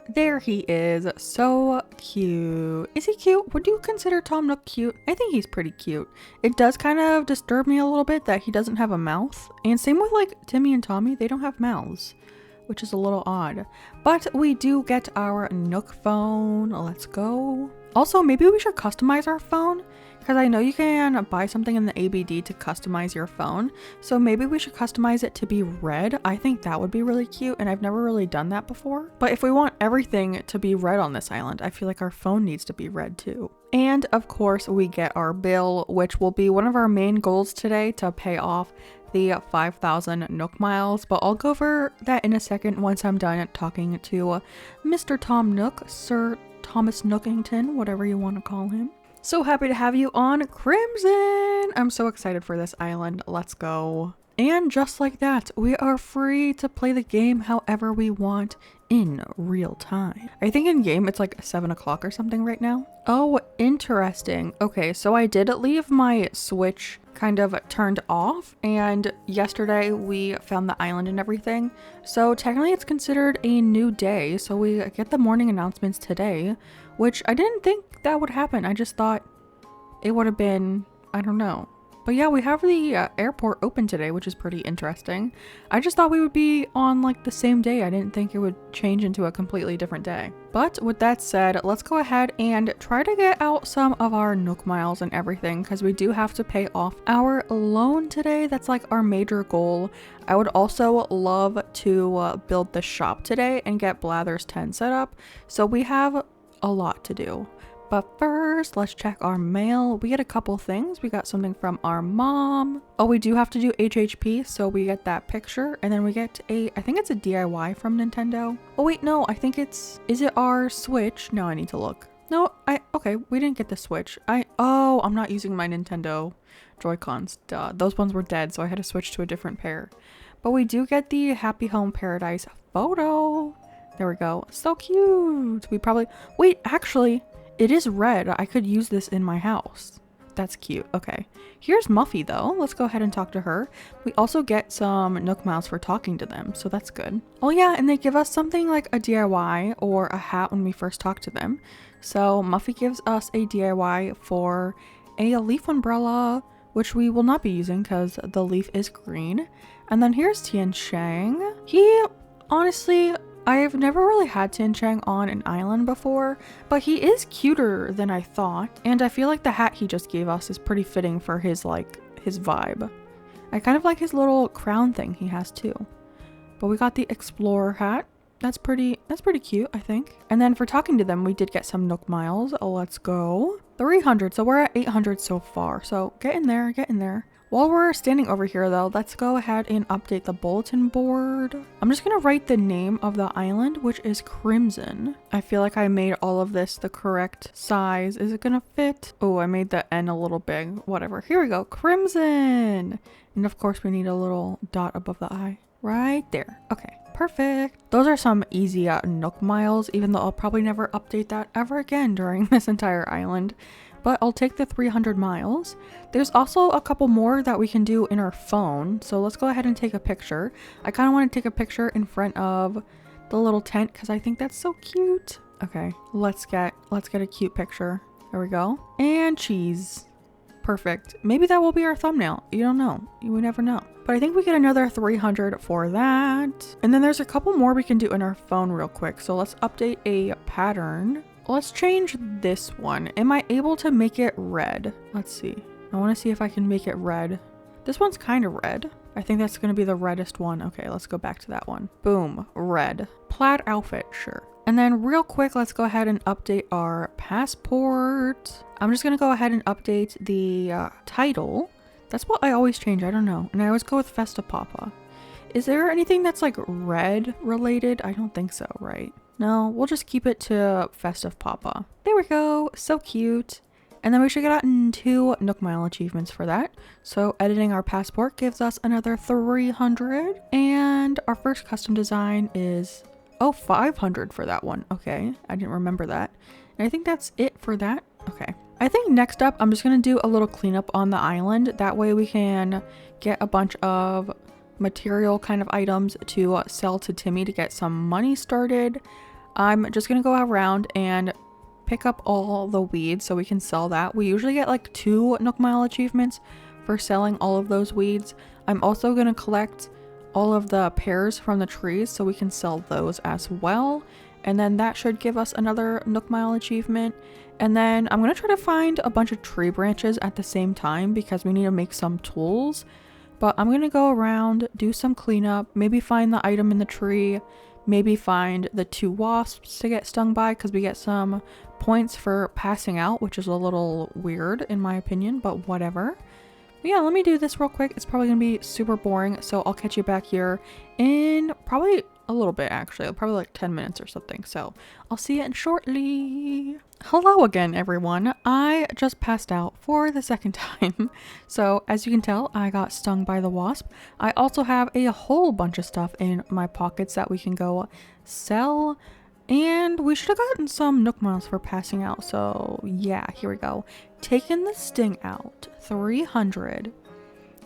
There he is, so cute. Is he cute? Would you consider Tom Nook cute? I think he's pretty cute. It does kind of disturb me a little bit that he doesn't have a mouth. And same with like Timmy and Tommy, they don't have mouths, which is a little odd. But we do get our Nook phone. Let's go. Also, maybe we should customize our phone, because I know you can buy something in the ABD to customize your phone. So maybe we should customize it to be red. I think that would be really cute, and I've never really done that before. But if we want everything to be red on this island, I feel like our phone needs to be red too. And of course, we get our bill, which will be one of our main goals today, to pay off the 5,000 Nook miles. But I'll go over that in a second once I'm done talking to Mr. Tom Nook, Sir Thomas Nookington, whatever you want to call him. So happy to have you on, Crimson! I'm so excited for this island. Let's go. And just like that, we are free to play the game however we want in real time. I think in game it's like 7 o'clock or something right now. Oh, interesting. Okay, so I did leave my Switch kind of turned off, and yesterday we found the island and everything. So technically it's considered a new day, so we get the morning announcements today, which I didn't think that would happen. I just thought it would have been, I don't know. But yeah, we have the airport open today, which is pretty interesting. I just thought we would be on like the same day. I didn't think it would change into a completely different day. But with that said, let's go ahead and try to get out some of our Nook miles and everything, because we do have to pay off our loan today. That's like our major goal. I would also love to build the shop today and get Blathers 10 set up. So we have a lot to do. But first, let's check our mail. We get a couple things. We got something from our mom. Oh, we do have to do HHP, so we get that picture. And then we get I think it's a DIY from Nintendo. Oh wait, no, I think is it our Switch? No, I need to look. No, okay, we didn't get the Switch. I'm not using my Nintendo Joy-Cons. Duh, those ones were dead, so I had to switch to a different pair. But we do get the Happy Home Paradise photo. There we go. So cute. Wait, actually, it is red. I could use this in my house. That's cute. Okay. Here's Muffy though. Let's go ahead and talk to her. We also get some Nook miles for talking to them, so that's good. Oh yeah, and they give us something like a DIY or a hat when we first talk to them. So Muffy gives us a DIY for a leaf umbrella, which we will not be using because the leaf is green. And then here's Tian Shang. Honestly, I've never really had Tian Shang on an island before, but he is cuter than I thought, and I feel like the hat he just gave us is pretty fitting for his vibe. I kind of like his little crown thing he has too. But we got the Explorer hat. That's pretty cute, I think. And then for talking to them, we did get some Nook miles. Let's go. 300, so we're at 800 so far. So get in there. While we're standing over here though, let's go ahead and update the bulletin board. I'm just gonna write the name of the island, which is Crimson. I feel like I made all of this the correct size. Is it gonna fit? Oh, I made the N a little big. Whatever. Here we go. Crimson. And of course we need a little dot above the I. Right there. Okay. Perfect. Those are some easy Nook miles, even though I'll probably never update that ever again during this entire island. But I'll take the 300 miles. There's also a couple more that we can do in our phone. So let's go ahead and take a picture. I kind of want to take a picture in front of the little tent because I think that's so cute. Okay, let's get a cute picture. There we go. And cheese. Perfect. Maybe that will be our thumbnail. You don't know. We never know. But I think we get another 300 for that. And then there's a couple more we can do in our phone real quick. So let's update a pattern. Let's change this one. Am I able to make it red? Let's see. I want to see if I can make it red. This one's kind of red. I think that's going to be the reddest one. Okay, let's go back to that one. Boom, red. Plaid outfit, sure. And then real quick, let's go ahead and update our passport. I'm just going to go ahead and update the title. That's what I always change. I don't know. And I always go with Festa Papa. Is there anything that's like red related? I don't think so, right? No, we'll just keep it to Festive Papa. There we go. So cute. And then we should get out 2 Nook Mile achievements for that. So editing our passport gives us another 300. And our first custom design is, 500 for that one. Okay, I didn't remember that. And I think that's it for that. Okay. I think next up, I'm just going to do a little cleanup on the island. That way we can get a bunch of material kind of items to sell to Timmy to get some money started. I'm just going to go around and pick up all the weeds so we can sell that. We usually get like 2 Nook Mile achievements for selling all of those weeds. I'm also going to collect all of the pears from the trees so we can sell those as well. And then that should give us another Nook Mile achievement. And then I'm going to try to find a bunch of tree branches at the same time because we need to make some tools. But I'm going to go around, do some cleanup, maybe find the item in the tree, maybe find the 2 wasps to get stung by because we get some points for passing out, which is a little weird in my opinion, but whatever. But yeah, let me do this real quick. It's probably going to be super boring, so I'll catch you back here in probably a little bit actually, probably like 10 minutes or something. So I'll see you in shortly. Hello again, everyone. I just passed out for the second time. So as you can tell, I got stung by the wasp. I also have a whole bunch of stuff in my pockets that we can go sell. And we should have gotten some Nook Miles for passing out. So yeah, here we go. Taking the sting out, 300.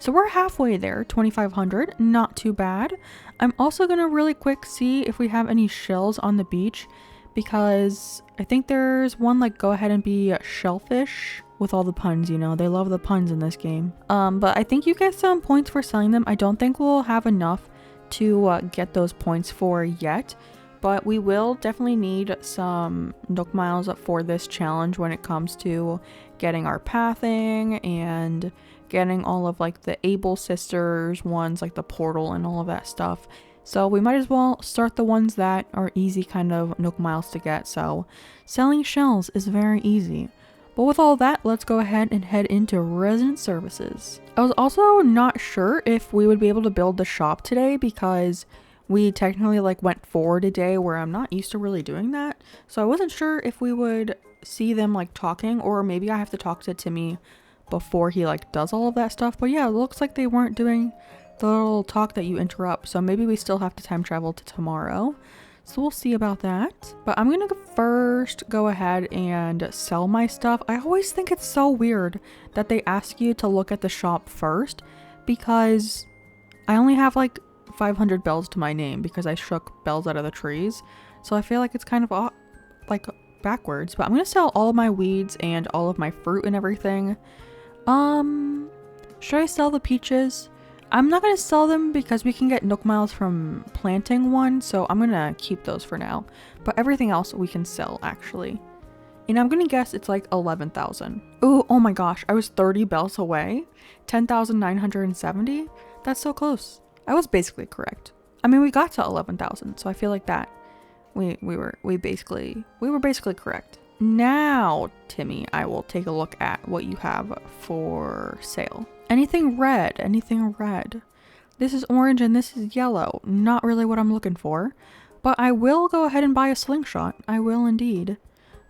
So we're halfway there, 2,500, not too bad. I'm also gonna really quick see if we have any shells on the beach because I think there's one like go ahead and be shellfish with all the puns, you know, they love the puns in this game. But I think you get some points for selling them. I don't think we'll have enough to get those points for yet, but we will definitely need some Nook Miles for this challenge when it comes to getting our pathing and getting all of like the Able Sisters ones, like the portal and all of that stuff. So we might as well start the ones that are easy kind of Nook Miles to get. So selling shells is very easy. But with all that, let's go ahead and head into resident services. I was also not sure if we would be able to build the shop today because we technically like went forward a day where I'm not used to really doing that. So I wasn't sure if we would see them like talking, or maybe I have to talk to Timmy before he like does all of that stuff. But yeah, it looks like they weren't doing the little talk that you interrupt, so maybe we still have to time travel to tomorrow. So we'll see about that. But I'm gonna first go ahead and sell my stuff. I always think it's so weird that they ask you to look at the shop first because I only have like 500 bells to my name because I shook bells out of the trees. So I feel like it's kind of like backwards. But I'm gonna sell all of my weeds and all of my fruit and everything. Should I sell the peaches? I'm not going to sell them because we can get Nook Miles from planting one, so I'm going to keep those for now. But everything else we can sell, actually. And I'm going to guess it's like 11,000. Ooh, oh my gosh, I was 30 bells away. 10,970? That's so close. I was basically correct. I mean, we got to 11,000, so I feel like that we were basically correct. Now, Timmy, I will take a look at what you have for sale. Anything red, anything red. This is orange and this is yellow. Not really what I'm looking for, but I will go ahead and buy a slingshot. I will indeed,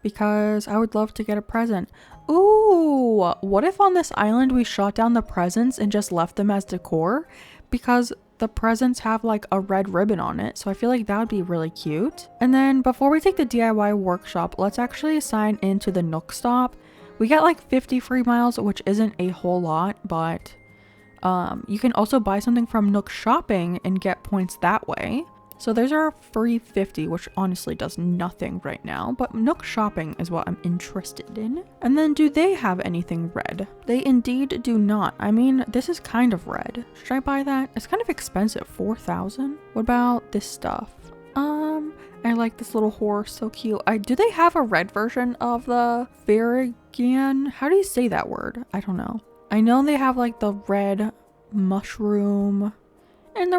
because I would love to get a present. Ooh, what if on this island we shot down the presents and just left them as decor? Because the presents have like a red ribbon on it. So I feel like that would be really cute. And then before we take the DIY workshop, let's actually sign into the Nook stop. We get like 50 free miles, which isn't a whole lot, but you can also buy something from Nook shopping and get points that way. So there's our free 50, which honestly does nothing right now, but Nook shopping is what I'm interested in. And then do they have anything red? They indeed do not. I mean, this is kind of red. Should I buy that? It's kind of expensive, 4,000. What about this stuff? I like this little horse, so cute. Do they have a red version of the Varigan? How do you say that word? I don't know. I know they have like the red mushroom and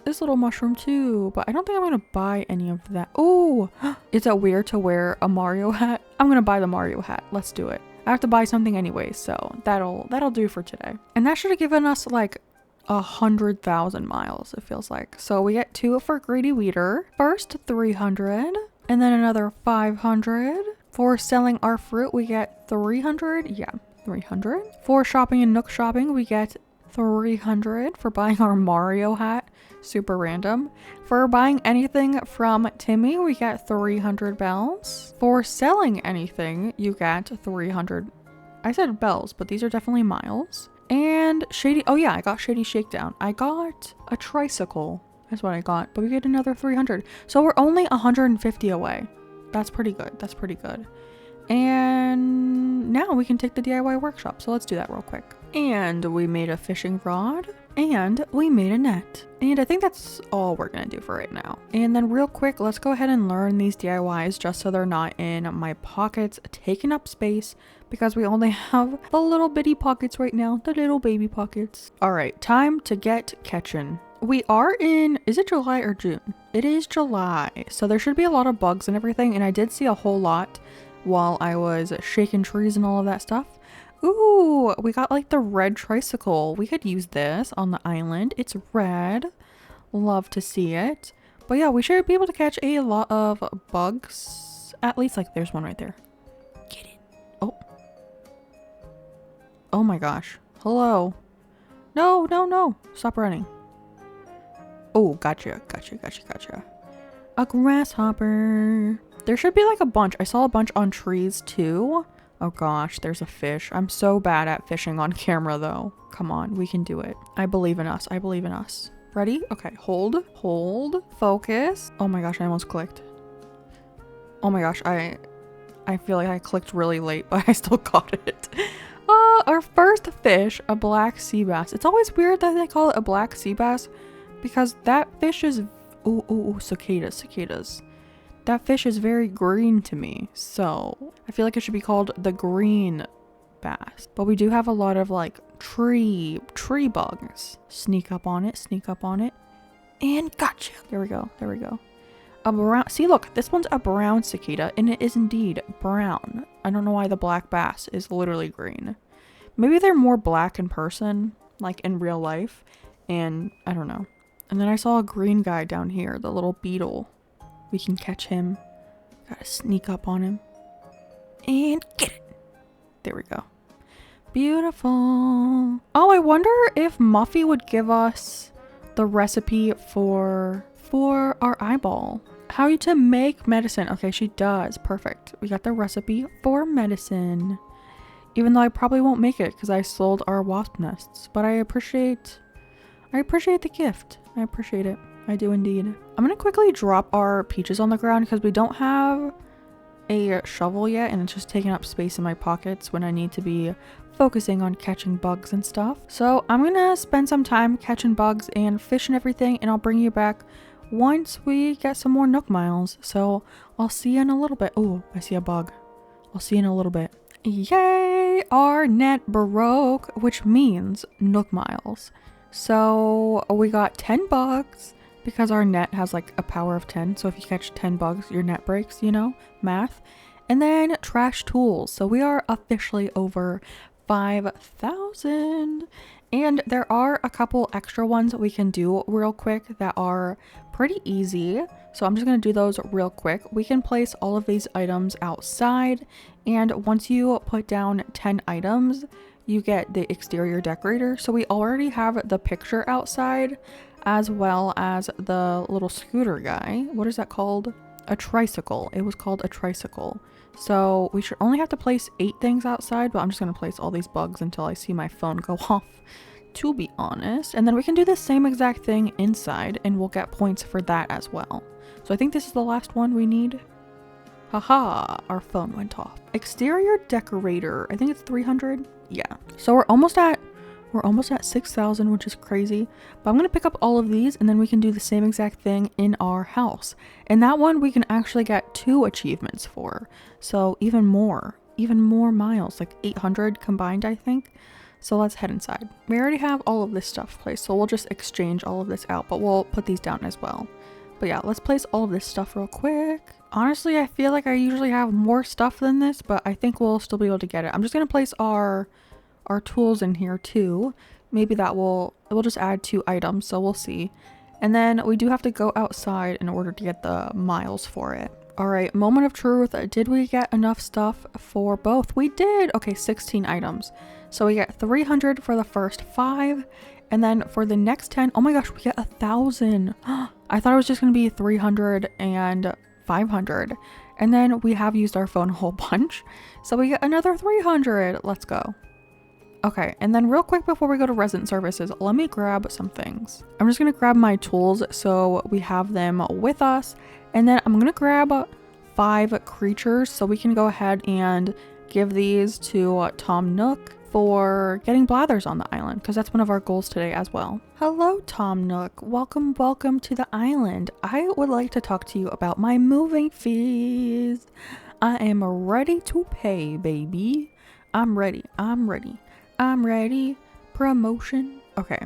this little mushroom too, but I don't think I'm gonna buy any of that. Oh, is it weird to wear a Mario hat? I'm gonna buy the Mario hat. Let's do it. I have to buy something anyway, so that'll do for today. And that should have given us like 100,000 miles, it feels like. So we get 2 for Greedy Weeder. First 300, and then another 500. For selling our fruit, we get 300. Yeah, 300. For shopping in Nook shopping, we get 300 for buying our Mario hat. Super random. For buying anything from Timmy, we get 300 bells. For selling anything, you get 300. I said bells, but these are definitely miles. And Shady, oh yeah, I got Shady Shakedown. I got a tricycle. That's what I got, but we get another 300. So we're only 150 away. That's pretty good. That's pretty good. And now we can take the DIY workshop. So let's do that real quick. And we made a fishing rod and we made a net. And I think that's all we're going to do for right now. And then real quick, let's go ahead and learn these DIYs just so they're not in my pockets taking up space, because we only have the little bitty pockets right now, the little baby pockets. All right, time to get catching. We are in, is it July or June? It is July. So there should be a lot of bugs and everything. And I did see a whole lot while I was shaking trees and all of that stuff. Ooh, we got like the red tricycle. We could use this on the island. It's red. Love to see it. But yeah, we should be able to catch a lot of bugs. At least like there's one right there. Get it. Oh. Oh my gosh. Hello. No, no, no. Stop running. Oh, gotcha. A grasshopper. There should be like a bunch. I saw a bunch on trees too. Oh gosh, there's a fish. I'm so bad at fishing on camera though. Come on, we can do it. I believe in us. I believe in us. Ready? Okay, hold, focus. Oh my gosh, I almost clicked. Oh my gosh, I feel like I clicked really late, but I still got it. Our first fish, a black sea bass. It's always weird that they call it a black sea bass because that fish is, oh, cicadas. That fish is very green to me, so I feel like it should be called the green bass. But we do have a lot of like tree bugs. Sneak up on it, and gotcha. There we go. A brown, see look, this one's a brown cicada, and it is indeed brown. I don't know why the black bass is literally green. Maybe they're more black in person, like in real life, and I don't know. And then I saw a green guy down here, the little beetle. We can catch him. Gotta sneak up on him. And get it. There we go. Beautiful. Oh, I wonder if Muffy would give us the recipe for our eyeball. How to make medicine. Okay, she does. Perfect. We got the recipe for medicine. Even though I probably won't make it because I sold our wasp nests. But I appreciate the gift. I appreciate it. I do indeed. I'm gonna quickly drop our peaches on the ground because we don't have a shovel yet and it's just taking up space in my pockets when I need to be focusing on catching bugs and stuff. So I'm gonna spend some time catching bugs and fish and everything, and I'll bring you back once we get some more Nook miles. So I'll see you in a little bit. Oh, I see a bug. I'll see you in a little bit. Yay! Our net broke, which means Nook miles. So we got 10 bugs. Because our net has like a power of 10. So if you catch 10 bugs, your net breaks, you know, math. And then trash tools. So we are officially over 5,000. And there are a couple extra ones that we can do real quick that are pretty easy. So I'm just going to do those real quick. We can place all of these items outside. And once you put down 10 items, you get the exterior decorator. So we already have the picture outside. as well as the little scooter guy. What is that called? A tricycle. It was called a tricycle. So we should only have to place 8 things outside, but I'm just going to place all these bugs until I see my phone go off, to be honest. And then we can do the same exact thing inside and we'll get points for that as well. So I think this is the last one we need. Haha, our phone went off. Exterior decorator. I think it's 300. Yeah. So we're almost at 6,000, which is crazy. But I'm going to pick up all of these and then we can do the same exact thing in our house. And that one we can actually get 2 achievements for. So even more miles, like 800 combined, I think. So let's head inside. We already have all of this stuff placed, so we'll just exchange all of this out, but we'll put these down as well. But yeah, let's place all of this stuff real quick. Honestly, I feel like I usually have more stuff than this, but I think we'll still be able to get it. I'm just going to place our tools in here too. Maybe it will just add 2 items, so we'll see. And then we do have to go outside in order to get the miles for it. All right, moment of truth. Did we get enough stuff for both? We did. Okay, 16 items. So we get 300 for the first 5. And then for the next 10, oh my gosh, we get 1,000. I thought it was just going to be 300 and 500. And then we have used our phone a whole bunch. So we get another 300. Let's go. Okay, and then real quick before we go to resident services, let me grab some things. I'm just going to grab my tools so we have them with us. And then I'm going to grab 5 creatures so we can go ahead and give these to Tom Nook for getting blathers on the island, because that's one of our goals today as well. Hello, Tom Nook. Welcome to the island. I would like to talk to you about my moving fees. I am ready to pay, baby. I'm ready. Promotion. Okay.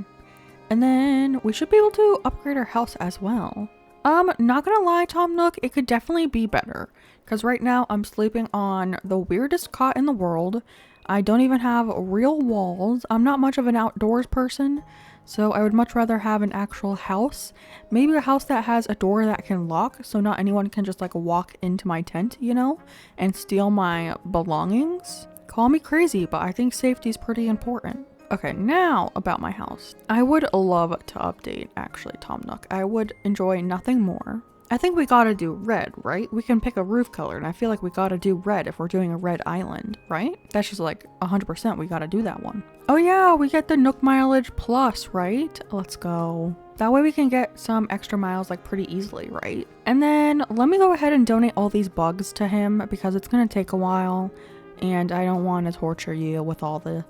And then we should be able to upgrade our house as well. Not gonna lie, Tom Nook, it could definitely be better. Because right now I'm sleeping on the weirdest cot in the world. I don't even have real walls. I'm not much of an outdoors person, so I would much rather have an actual house. Maybe a house that has a door that can lock, so not anyone can just like walk into my tent, you know, and steal my belongings. Call me crazy, but I think safety is pretty important. Okay, now about my house. I would love to update, actually, Tom Nook. I would enjoy nothing more. I think we gotta do red, right? We can pick a roof color, and I feel like we gotta do red if we're doing a red island, right? That's just like 100% we gotta do that one. Oh yeah, we get the Nook mileage plus, right? Let's go. That way we can get some extra miles like pretty easily, right? And then let me go ahead and donate all these bugs to him because it's gonna take a while, and I don't want to torture you with all the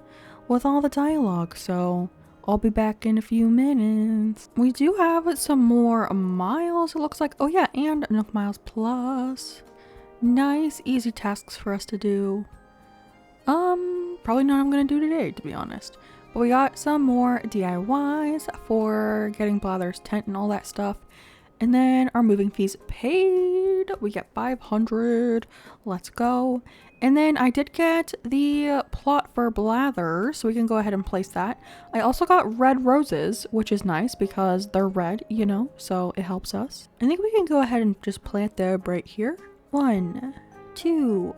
dialogue, so I'll be back in a few minutes. We do have some more miles, it looks like. Oh yeah, and Nook Miles Plus. Nice, easy tasks for us to do. Probably not I'm gonna do today, to be honest. But we got some more DIYs for getting Blather's tent and all that stuff. And then our moving fees paid. We get 500. Let's go. And then I did get the plot for Blather, so we can go ahead and place that. I also got red roses, which is nice because they're red, you know, so it helps us. I think we can go ahead and just plant them right here. 1, 2,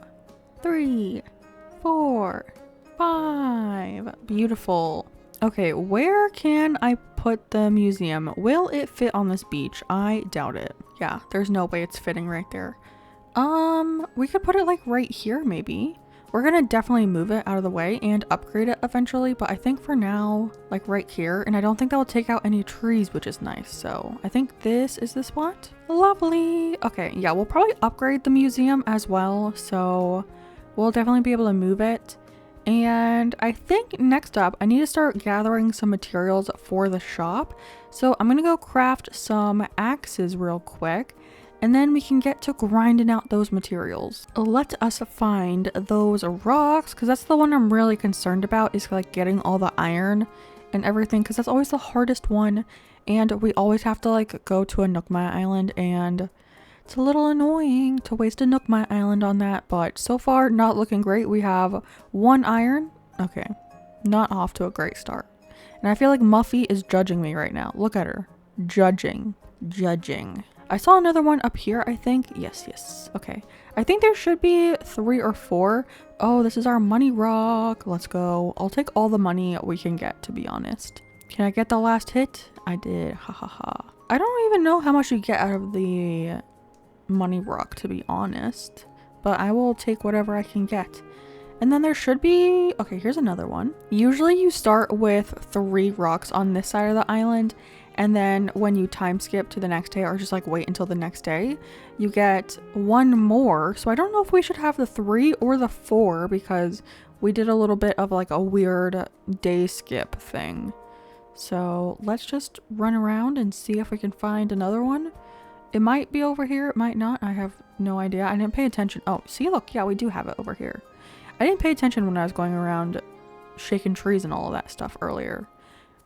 3, 4, 5. Beautiful. Okay, where can I put the museum? Will it fit on this beach? I doubt it. Yeah, there's no way it's fitting right there. We could put it like right here maybe. We're gonna definitely move it out of the way and upgrade it eventually, but I think for now, like right here, and I don't think that will take out any trees, which is nice. So I think this is the spot. Lovely. Okay, yeah, we'll probably upgrade the museum as well, so we'll definitely be able to move it. And I think next up, I need to start gathering some materials for the shop. So I'm gonna go craft some axes real quick, and then we can get to grinding out those materials. Let us find those rocks, because that's the one I'm really concerned about, is like getting all the iron and everything, because that's always the hardest one. And we always have to like go to a Nookmai island, and it's a little annoying to waste a Nookmai island on that, but so far not looking great. We have 1 iron. Okay, not off to a great start. And I feel like Muffy is judging me right now. Look at her. Judging. I saw another one up here, I think. Yes. Okay. I think there should be 3 or 4. Oh, this is our money rock. Let's go. I'll take all the money we can get, to be honest. Can I get the last hit? I did. Ha ha ha. I don't even know how much you get out of the money rock, to be honest. But I will take whatever I can get. And then there should be... Okay, here's another one. Usually you start with 3 rocks on this side of the island. And then when you time skip to the next day or just like wait until the next day, you get 1 more. So I don't know if we should have the 3 or the 4 because we did a little bit of like a weird day skip thing. So let's just run around and see if we can find another one. It might be over here. It might not. I have no idea. I didn't pay attention. Oh, see, look. Yeah, we do have it over here. I didn't pay attention when I was going around shaking trees and all of that stuff earlier.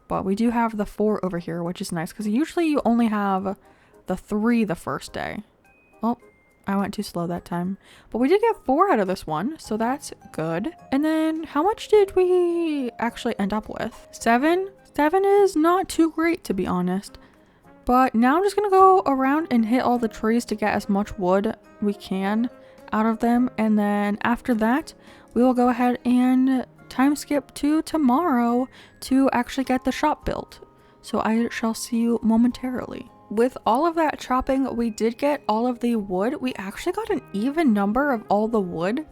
But we do have the 4 over here, which is nice because usually you only have the 3 the first day. Oh, I went too slow that time. But we did get 4 out of this one, so that's good. And then how much did we actually end up with? 7? 7 is not too great, to be honest. But now I'm just going to go around and hit all the trees to get as much wood we can out of them. And then after that, we will go ahead and time skip to tomorrow to actually get the shop built. So I shall see you momentarily. With all of that chopping, we did get all of the wood. We actually got an even number of all the wood,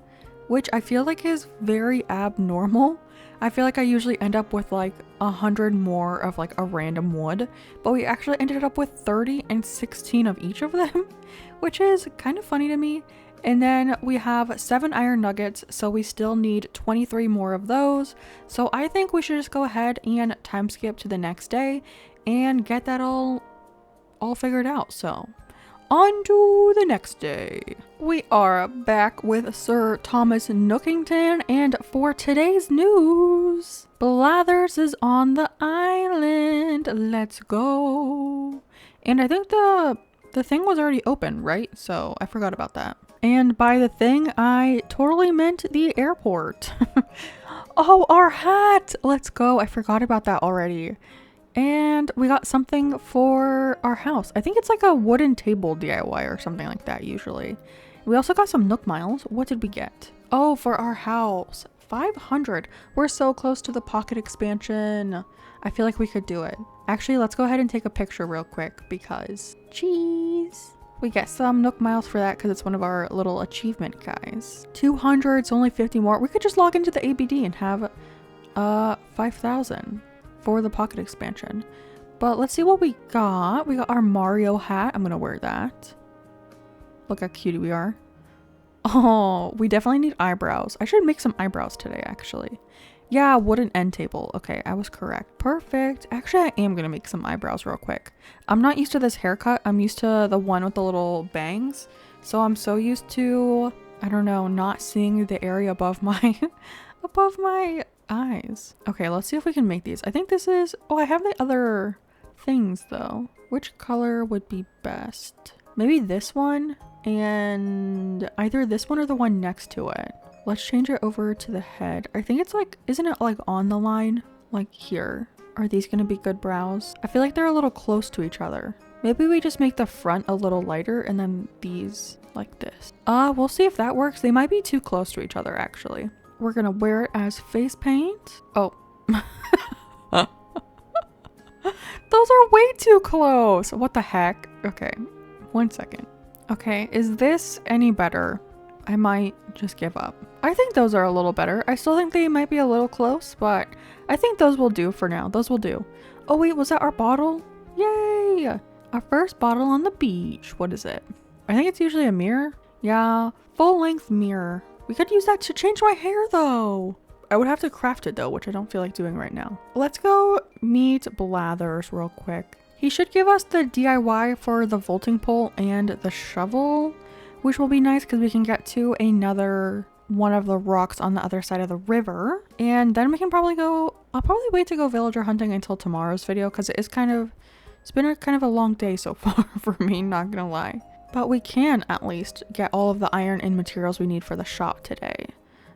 which I feel like is very abnormal. I feel like I usually end up with like 100 more of like a random wood, but we actually ended up with 30 and 16 of each of them, which is kind of funny to me. And then we have 7 iron nuggets, so we still need 23 more of those. So I think we should just go ahead and time skip to the next day and get that all figured out. So on to the next day. We are back with Sir Thomas Nookington, and for today's news, Blathers is on the island. Let's go. And I think the thing was already open, right? So I forgot about that. And by the thing, I totally meant the airport. Oh, our hat! Let's go. I forgot about that already. And we got something for our house. I think it's like a wooden table DIY or something like that usually. We also got some Nook Miles. What did we get? Oh, for our house. 500. We're so close to the pocket expansion. I feel like we could do it. Actually, let's go ahead and take a picture real quick because cheese. We get some Nook Miles for that because it's one of our little achievement guys. 200, it's only 50 more. We could just log into the ABD and have 5,000 for the pocket expansion. But let's see what we got. We got our Mario hat. I'm gonna wear that. Look how cute we are. Oh, we definitely need eyebrows. I should make some eyebrows today, actually. Yeah, wooden end table. Okay, I was correct. Perfect. Actually, I am gonna make some eyebrows real quick. I'm not used to this haircut. I'm used to the one with the little bangs. So I'm so used to, I don't know, not seeing the area above my above my eyes. Okay, let's see if we can make these. I think this is, oh, I have the other things though. Which color would be best? Maybe this one and either this one or the one next to it. Let's change it over to the head. I think it's like, isn't it like on the line? Like here. Are these gonna be good brows? I feel like they're a little close to each other. Maybe we just make the front a little lighter and then these like this. We'll see if that works. They might be too close to each other actually. We're gonna wear it as face paint. Oh. Those are way too close. What the heck? Okay, 1 second. Okay, is this any better? I might just give up. I think those are a little better. I still think they might be a little close, but I think those will do for now. Those will do. Oh wait, was that our bottle? Yay! Our first bottle on the beach. What is it? I think it's usually a mirror. Yeah, full length mirror. We could use that to change my hair though. I would have to craft it though, which I don't feel like doing right now. Let's go meet Blathers real quick. He should give us the DIY for the vaulting pole and the shovel, which will be nice because we can get to another one of the rocks on the other side of the river. And then we can probably go, I'll probably wait to go villager hunting until tomorrow's video because it's been a kind of a long day so far for me, not gonna lie. But we can at least get all of the iron and materials we need for the shop today.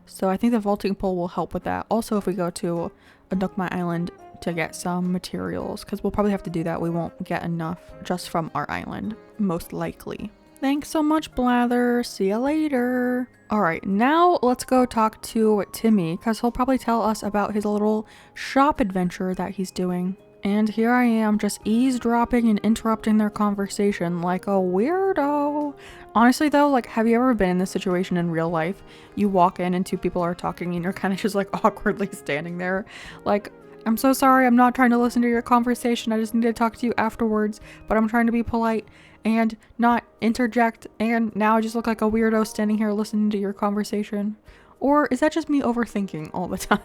So I think the vaulting pole will help with that. Also, if we go to a Nookma Island to get some materials, because we'll probably have to do that. We won't get enough just from our island, most likely. Thanks so much, Blather. See you later. All right, now let's go talk to Timmy because he'll probably tell us about his little shop adventure that he's doing. And here I am just eavesdropping and interrupting their conversation like a weirdo. Honestly though, like, have you ever been in this situation in real life? You walk in and two people are talking and you're kind of just like awkwardly standing there. Like, I'm so sorry, I'm not trying to listen to your conversation. I just need to talk to you afterwards, but I'm trying to be polite and not interject. And now I just look like a weirdo standing here listening to your conversation. Or is that just me overthinking all the time?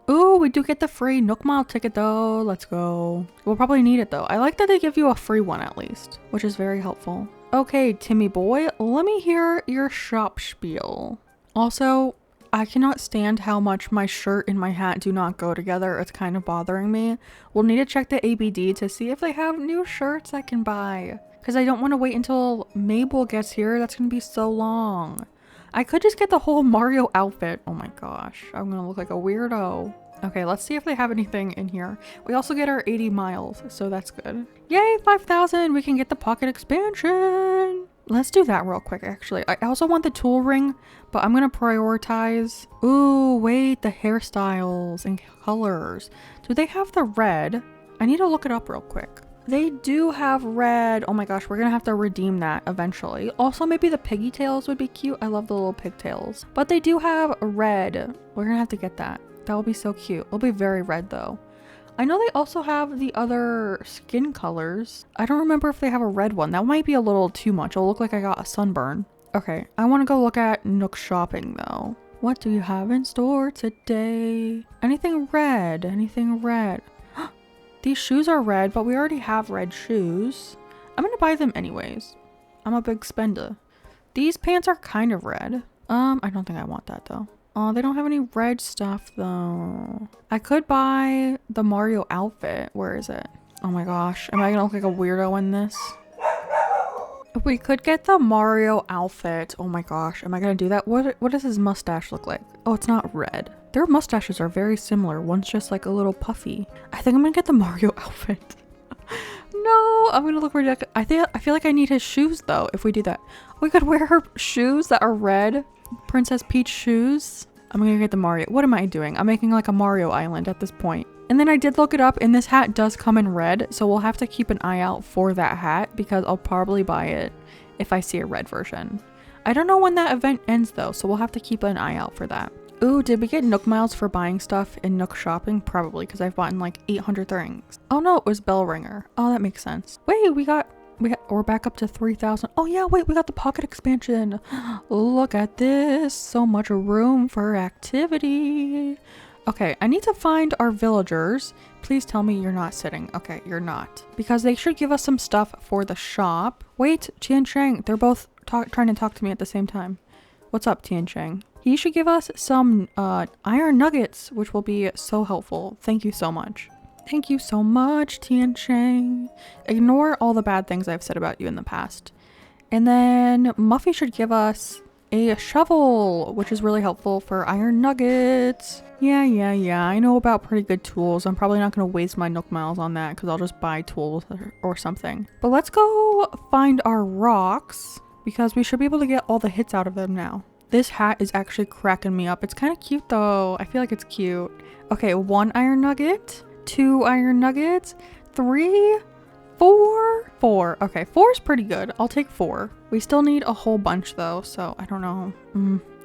Ooh, we do get the free Nook Mile ticket though. Let's go. We'll probably need it though. I like that they give you a free one at least, which is very helpful. Okay, Timmy boy, let me hear your shop spiel. Also, I cannot stand how much my shirt and my hat do not go together. It's kind of bothering me. We'll need to check the ABD to see if they have new shirts I can buy. Because I don't want to wait until Mabel gets here. That's going to be so long. I could just get the whole Mario outfit. Oh my gosh, I'm going to look like a weirdo. Okay, let's see if they have anything in here. We also get our 80 miles, so that's good. Yay, 5,000! We can get the pocket expansion! Let's do that real quick, actually. I also want the tool ring, but I'm gonna prioritize... Ooh, wait, the hairstyles and colors. Do they have the red? I need to look it up real quick. They do have red. Oh my gosh, we're gonna have to redeem that eventually. Also, maybe the piggy tails would be cute. I love the little pigtails. But they do have red. We're gonna have to get that. That will be so cute. It'll be very red though. I know they also have the other skin colors. I don't remember if they have a red one. That might be a little too much. It'll look like I got a sunburn. Okay, I want to go look at Nook shopping though. What do you have in store today? Anything red? Anything red? These shoes are red, but we already have red shoes. I'm gonna buy them anyways. I'm a big spender. These pants are kind of red. I don't think I want that though. Oh, they don't have any red stuff though. I could buy the Mario outfit. Where is it? Oh my gosh. Am I gonna look like a weirdo in this? We could get the Mario outfit. Oh my gosh. Am I gonna do that? What does his mustache look like? Oh, it's not red. Their mustaches are very similar. One's just like a little puffy. I think I'm gonna get the Mario outfit. No, I'm gonna look ridiculous. I feel like I need his shoes though if we do that. We could wear her shoes that are red. Princess Peach shoes. I'm gonna get the Mario. What am I doing? I'm making like a Mario island at this point. And then I did look it up and this hat does come in red. So we'll have to keep an eye out for that hat because I'll probably buy it if I see a red version. I don't know when that event ends though. So we'll have to keep an eye out for that. Ooh, did we get Nook Miles for buying stuff in Nook shopping? Probably because I've bought like 800 things. Oh no, it was Bell Ringer. Oh, that makes sense. Wait, we're back up to 3,000. Oh yeah, wait, we got the pocket expansion. Look at this. So much room for activity. Okay, I need to find our villagers. Please tell me you're not sitting. Okay, you're not. Because they should give us some stuff for the shop. Wait, Tian Chang. They're both trying to talk to me at the same time. What's up, Tian Chang? He should give us some iron nuggets, which will be so helpful. Thank you so much. Thank you so much, Tian Chang. Ignore all the bad things I've said about you in the past. And then Muffy should give us a shovel, which is really helpful for iron nuggets. Yeah. I know about pretty good tools. I'm probably not going to waste my Nook Miles on that because I'll just buy tools or something. But let's go find our rocks because we should be able to get all the hits out of them now. This hat is actually cracking me up. It's kind of cute though. I feel like it's cute. Okay, 1 iron nugget. 2 iron nuggets, 3, 4. Okay, 4 is pretty good. I'll take 4. We still need a whole bunch though, so I don't know.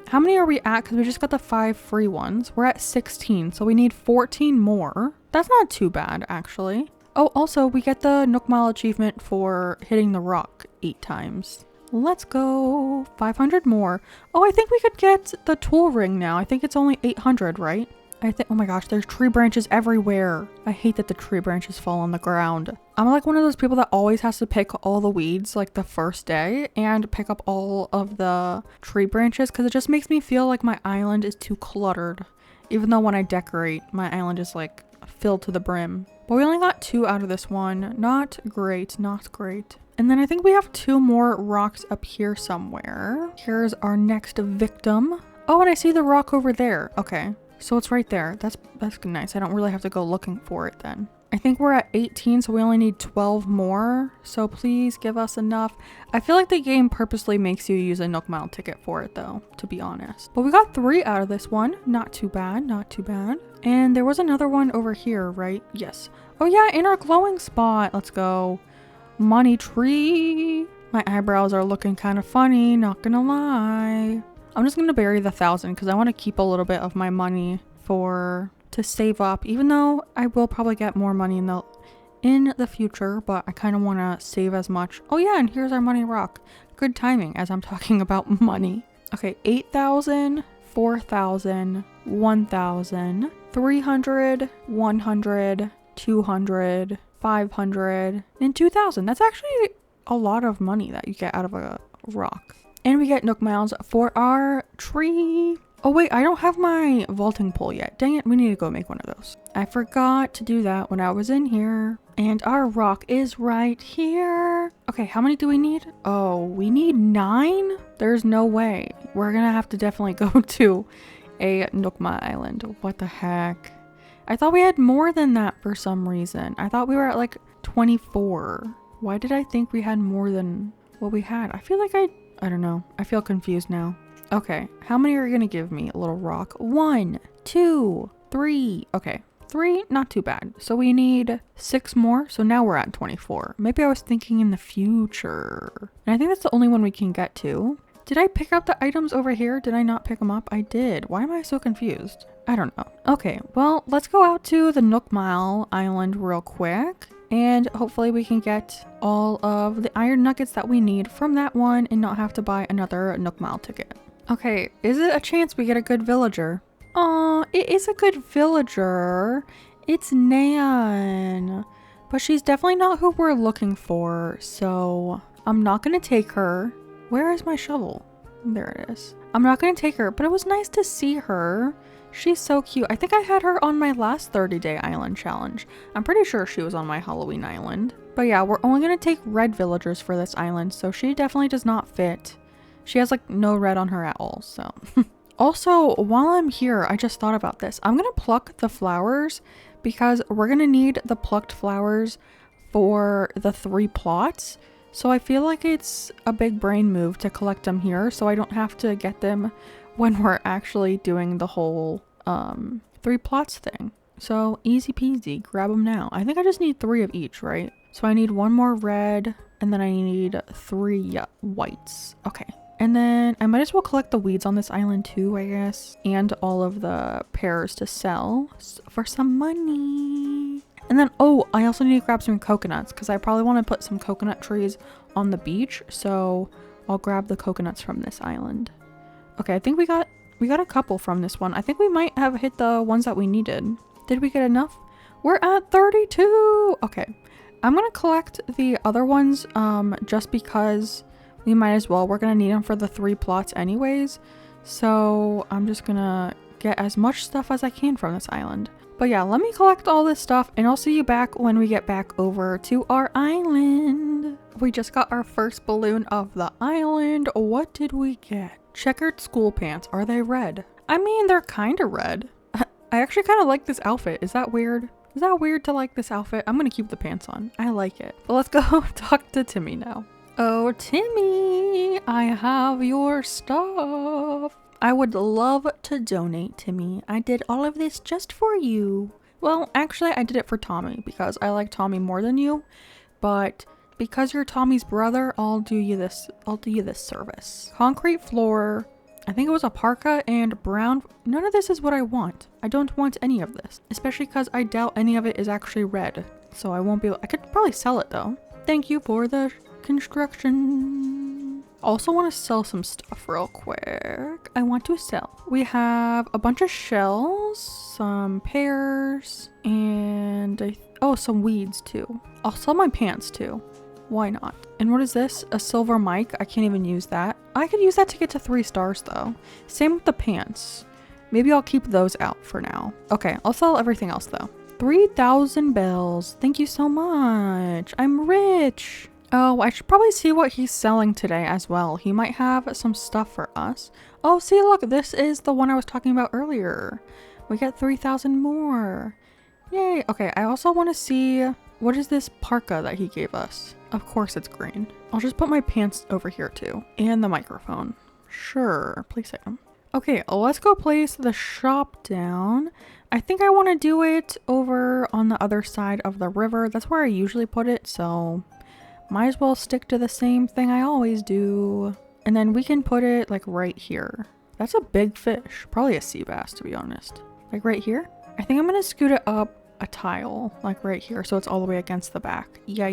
How many are we at? Because we just got the 5 free ones. We're at 16, so we need 14 more. That's not too bad, actually. Oh, also, we get the Nook Mile achievement for hitting the rock 8 times. Let's go. 500 more. Oh, I think we could get the tool ring now. I think it's only 800, right? Oh my gosh, there's tree branches everywhere. I hate that the tree branches fall on the ground. I'm like one of those people that always has to pick all the weeds like the first day and pick up all of the tree branches because it just makes me feel like my island is too cluttered. Even though when I decorate, my island is like filled to the brim. But we only got 2 out of this one. Not great, not great. And then I think we have 2 more rocks up here somewhere. Here's our next victim. Oh, and I see the rock over there. Okay. So it's right there. That's nice. I don't really have to go looking for it then. I think we're at 18, so we only need 12 more. So please give us enough. I feel like the game purposely makes you use a Nook Mile ticket for it though, to be honest. But we got 3 out of this one. Not too bad, not too bad. And there was another one over here, right? Yes. Oh yeah, in our glowing spot. Let's go. Money tree. My eyebrows are looking kind of funny, not gonna lie. I'm just gonna bury the 1,000 because I want to keep a little bit of my money to save up, even though I will probably get more money in the future, but I kind of want to save as much. Oh yeah, and here's our money rock. Good timing as I'm talking about money. Okay, 8,000, 4,000, 1,000, 300, 100, 200, 500, and 2,000. That's actually a lot of money that you get out of a rock. And we get Nook Miles for our tree. Oh wait, I don't have my vaulting pole yet. Dang it, we need to go make one of those. I forgot to do that when I was in here. And our rock is right here. Okay, how many do we need? Oh, we need 9? There's no way. We're gonna have to definitely go to a Nookma Island. What the heck? I thought we had more than that for some reason. I thought we were at like 24. Why did I think we had more than what we had? I feel like I don't know. I feel confused now. Okay, how many are you gonna give me, little rock? 1, 2, 3. Okay, 3, not too bad. So we need 6 more. So now we're at 24. Maybe I was thinking in the future. And I think that's the only one we can get to. Did I pick up the items over here? Did I not pick them up? I did. Why am I so confused? I don't know. Okay, well, let's go out to the Nook Mile Island real quick. And hopefully we can get all of the iron nuggets that we need from that one and not have to buy another Nook Mile ticket. Okay, is it a chance we get a good villager? Aw, it is a good villager. It's Nan. But she's definitely not who we're looking for, so I'm not gonna take her. Where is my shovel? There it is. I'm not gonna take her, but it was nice to see her. She's so cute. I think I had her on my last 30-day island challenge. I'm pretty sure she was on my Halloween island. But yeah, we're only gonna take red villagers for this island, so she definitely does not fit. She has like no red on her at all, so. Also, while I'm here, I just thought about this. I'm gonna pluck the flowers because we're gonna need the plucked flowers for the 3 plots. So I feel like it's a big brain move to collect them here so I don't have to get them when we're actually doing the whole 3 plots thing. So easy peasy, grab them now. I think I just need 3 of each, right? So I need 1 more red and then I need 3 whites. Okay. And then I might as well collect the weeds on this island too, I guess. And all of the pears to sell for some money. And then, oh, I also need to grab some coconuts because I probably want to put some coconut trees on the beach. So I'll grab the coconuts from this island. Okay, I think we got a couple from this one. I think we might have hit the ones that we needed. Did we get enough? We're at 32. Okay, I'm going to collect the other ones just because we might as well. We're going to need them for the 3 plots anyways. So I'm just going to get as much stuff as I can from this island. But yeah, let me collect all this stuff and I'll see you back when we get back over to our island. We just got our first balloon of the island. What did we get? Checkered school pants. Are they red? I mean, they're kind of red. I actually kind of like this outfit. Is that weird? Is that weird to like this outfit? I'm going to keep the pants on. I like it. But let's go talk to Timmy now. Oh, Timmy, I have your stuff. I would love to donate, Timmy. I did all of this just for you. Well, actually, I did it for Tommy because I like Tommy more than you. But because you're Tommy's brother, I'll do you this service. Concrete floor. I think it was a parka and brown. None of this is what I want. I don't want any of this, especially because I doubt any of it is actually red. So I won't be able. I could probably sell it though. Thank you for the construction. Also want to sell some stuff real quick. I want to sell. We have a bunch of shells, some pears, and some weeds too. I'll sell my pants too. Why not? And what is this? A silver mic? I can't even use that. I could use that to get to 3 stars though. Same with the pants. Maybe I'll keep those out for now. Okay, I'll sell everything else though. 3,000 bells. Thank you so much. I'm rich. Oh, I should probably see what he's selling today as well. He might have some stuff for us. Oh, see, look, this is the one I was talking about earlier. We get 3,000 more. Yay. Okay, I also want to see, what is this parka that he gave us? Of course it's green. I'll just put my pants over here too. And the microphone. Sure, please item. Okay, let's go place the shop down. I think I want to do it over on the other side of the river. That's where I usually put it, so might as well stick to the same thing I always do. And then we can put it like right here. That's a big fish. Probably a sea bass, to be honest. Like right here? I think I'm gonna scoot it up a tile, like right here, so it's all the way against the back. Yeah.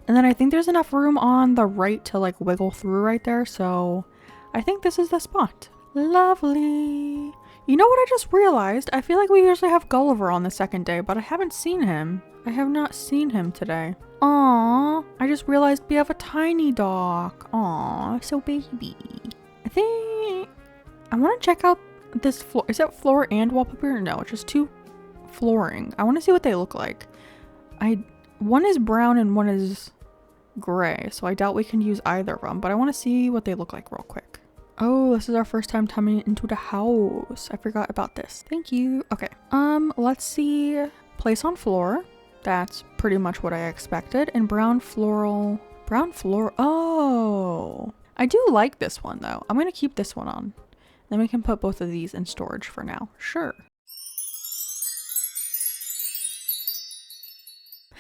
And then I think there's enough room on the right to like wiggle through right there, so I think this is the spot. Lovely. You know what I just realized? I feel like we usually have Gulliver on the second day, but I haven't seen him. I have not seen him today. Aww, I just realized we have a tiny dog. Aww, so baby. I think I want to check out this floor. Is that floor and wallpaper? No, it's just two flooring. I want to see what they look like. One is brown and one is gray, so I doubt we can use either of them, but I want to see what they look like real quick. Oh, this is our first time coming into the house. I forgot about this. Thank you. Okay. Let's see. Place on floor. That's pretty much what I expected. And brown floral. Brown floor. Oh. I do like this one though. I'm gonna keep this one on. Then we can put both of these in storage for now. Sure.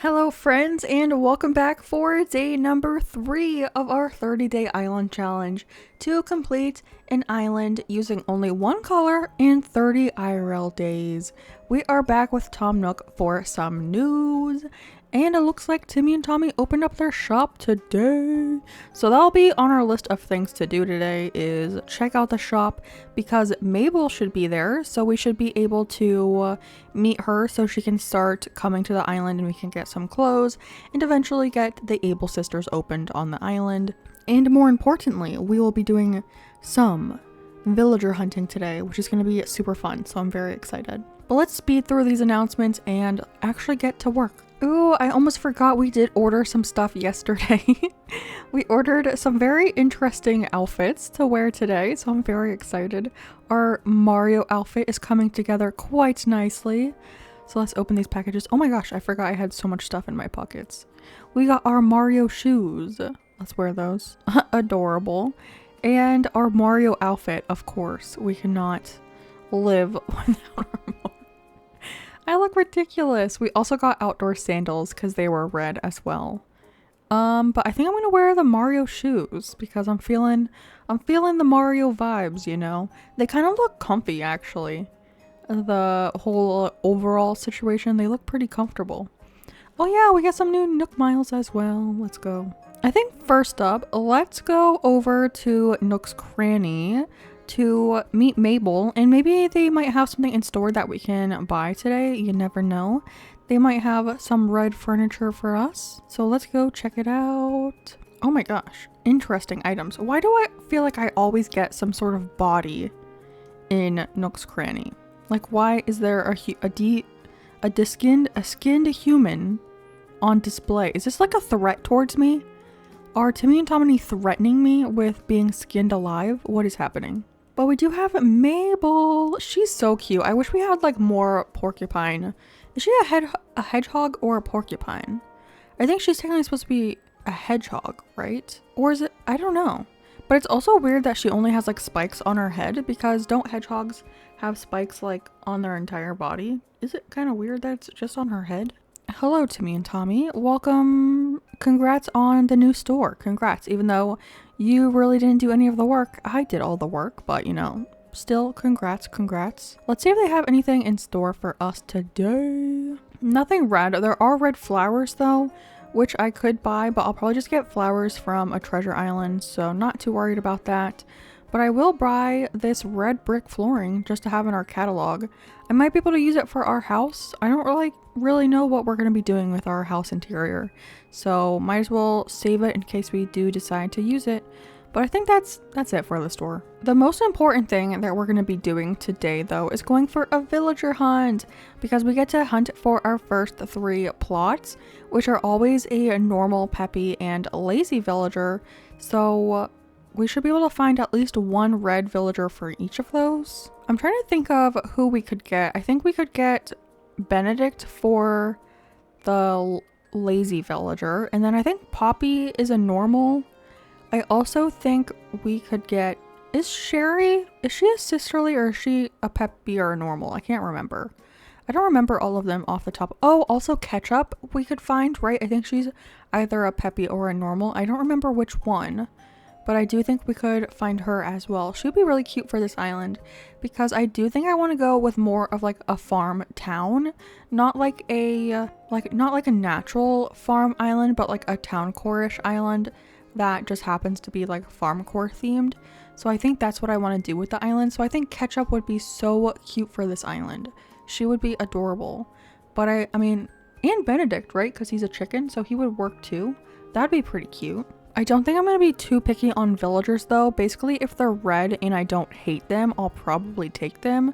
Hello friends, and welcome back for day number 3 of our 30-day island challenge to complete an island using only one color in 30 IRL days. We are back with Tom Nook for some news, and it looks like Timmy and Tommy opened up their shop today. So that'll be on our list of things to do today, is check out the shop, because Mabel should be there, so we should be able to meet her so she can start coming to the island and we can get some clothes and eventually get the Able sisters opened on the island. And more importantly, we will be doing some villager hunting today, which is going to be super fun, so I'm very excited. But let's speed through these announcements and actually get to work. Ooh, I almost forgot we did order some stuff yesterday. We ordered some very interesting outfits to wear today, so I'm very excited. Our Mario outfit is coming together quite nicely. So let's open these packages. Oh my gosh, I forgot I had so much stuff in my pockets. We got our Mario shoes. Let's wear those. Adorable. And our Mario outfit, of course. We cannot live without our Mario. I look ridiculous. We also got outdoor sandals because they were red as well. But I think I'm gonna wear the Mario shoes because I'm feeling the Mario vibes, you know? They kind of look comfy actually. The whole overall situation, they look pretty comfortable. Oh yeah, we got some new Nook miles as well. Let's go. I think first up, let's go over to Nook's Cranny to meet Mabel, and maybe they might have something in store that we can buy today. You never know. They might have some red furniture for us. So let's go check it out. Oh my gosh, interesting items. Why do I feel like I always get some sort of body in Nook's Cranny? Like, why is there a skinned human on display? Is this like a threat towards me? Are Timmy and Tommy threatening me with being skinned alive? What is happening? But we do have Mabel. She's so cute. I wish we had like more porcupine. Is she a hedgehog or a porcupine? I think she's technically supposed to be a hedgehog, right? Or is it? I don't know. But it's also weird that she only has like spikes on her head, because don't hedgehogs have spikes like on their entire body? Is it kind of weird that it's just on her head? Hello, Timmy and Tommy. Welcome. Congrats on the new store. Congrats. Even though you really didn't do any of the work, I did all the work, but you know, still congrats. Let's see if they have anything in store for us today. Nothing red. There are red flowers though, which I could buy, but I'll probably just get flowers from a treasure island, so not too worried about that. But I will buy this red brick flooring just to have in our catalog. I might be able to use it for our house. I don't really know what we're going to be doing with our house interior, so might as well save it in case we do decide to use it. But I think that's it for the store. The most important thing that we're going to be doing today though is going for a villager hunt, because we get to hunt for our first 3 plots, which are always a normal, peppy, and lazy villager. So we should be able to find at least 1 red villager for each of those. I'm trying to think of who we could get. I think we could get Benedict for the lazy villager, and then I think Poppy is a normal. I also think we could get is Sherry, is she a sisterly or is she a peppy or a normal? I can't remember. I don't remember all of them off the top. Oh, also Ketchup we could find, right? I think she's either a peppy or a normal. I don't remember which one, but I do think we could find her as well. She'd be really cute for this island because I do think I want to go with more of like a farm town, not like a natural farm island, but like a town core-ish island that just happens to be like farm core themed. So I think that's what I want to do with the island. So I think Ketchup would be so cute for this island. She would be adorable. But I mean, and Benedict, right? Because he's a chicken, so he would work too. That'd be pretty cute. I don't think I'm going to be too picky on villagers though. Basically, if they're red and I don't hate them, I'll probably take them.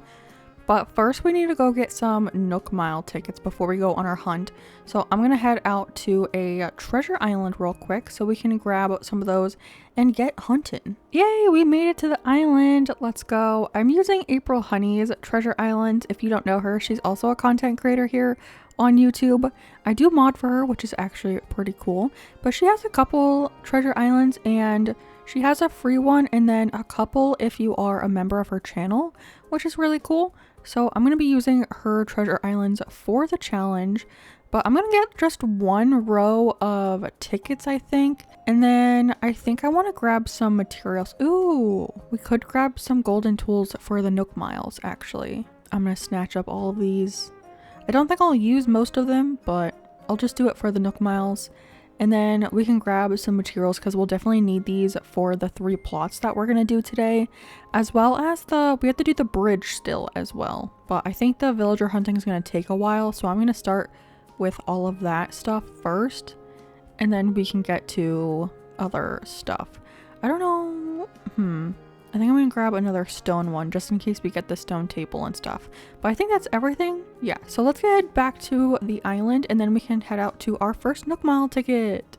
But first we need to go get some Nook Mile tickets before we go on our hunt. So I'm going to head out to a treasure island real quick so we can grab some of those and get hunting. Yay, we made it to the island. Let's go. I'm using April Honey's Treasure Island. If you don't know her, she's also a content creator here on YouTube. I do mod for her, which is actually pretty cool. But she has a couple treasure islands and she has a free one and then a couple if you are a member of her channel, which is really cool. So I'm going to be using her treasure islands for the challenge, but I'm going to get just one row of tickets, I think. And then I think I want to grab some materials. Ooh, we could grab some golden tools for the Nook Miles, actually. I'm going to snatch up all of these. I don't think I'll use most of them, but I'll just do it for the Nook Miles. And then we can grab some materials because we'll definitely need these for the 3 plots that we're going to do today. As well as we have to do the bridge still as well. But I think the villager hunting is going to take a while. So I'm going to start with all of that stuff first. And then we can get to other stuff. I don't know. I think I'm going to grab another stone one just in case we get the stone table and stuff. But I think that's everything. Yeah, so let's get back to the island and then we can head out to our first Nook Mile ticket.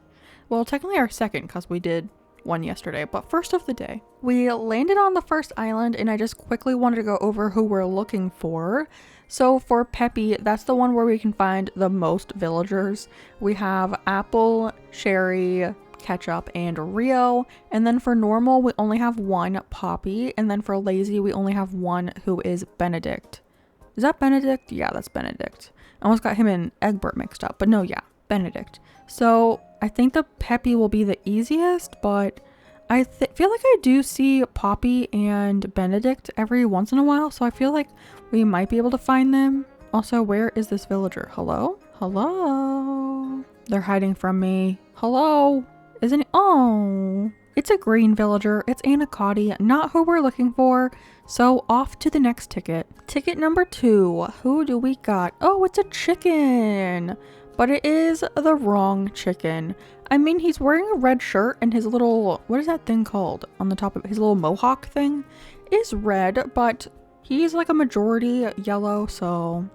Well, technically our second because we did one yesterday, but first of the day. We landed on the first island and I just quickly wanted to go over who we're looking for. So for Peppy, that's the one where we can find the most villagers. We have Apple, Sherry, Ketchup, and Rio. And then for normal, we only have one Poppy. And then for lazy, we only have one who is Benedict. Is that Benedict? Yeah, that's Benedict. I almost got him and Egbert mixed up, but no, yeah, Benedict. So I think the Peppy will be the easiest, but I feel like I do see Poppy and Benedict every once in a while. So I feel like we might be able to find them. Also, where is this villager? Hello? Hello? They're hiding from me. Hello? Isn't it? Oh, it's a green villager. It's Anacotti, not who we're looking for. So off to the next ticket. Ticket number 2. Who do we got? Oh, it's a chicken, but it is the wrong chicken. I mean, he's wearing a red shirt and his little, what is that thing called on the top of his little mohawk thing is red, but he's like a majority yellow. So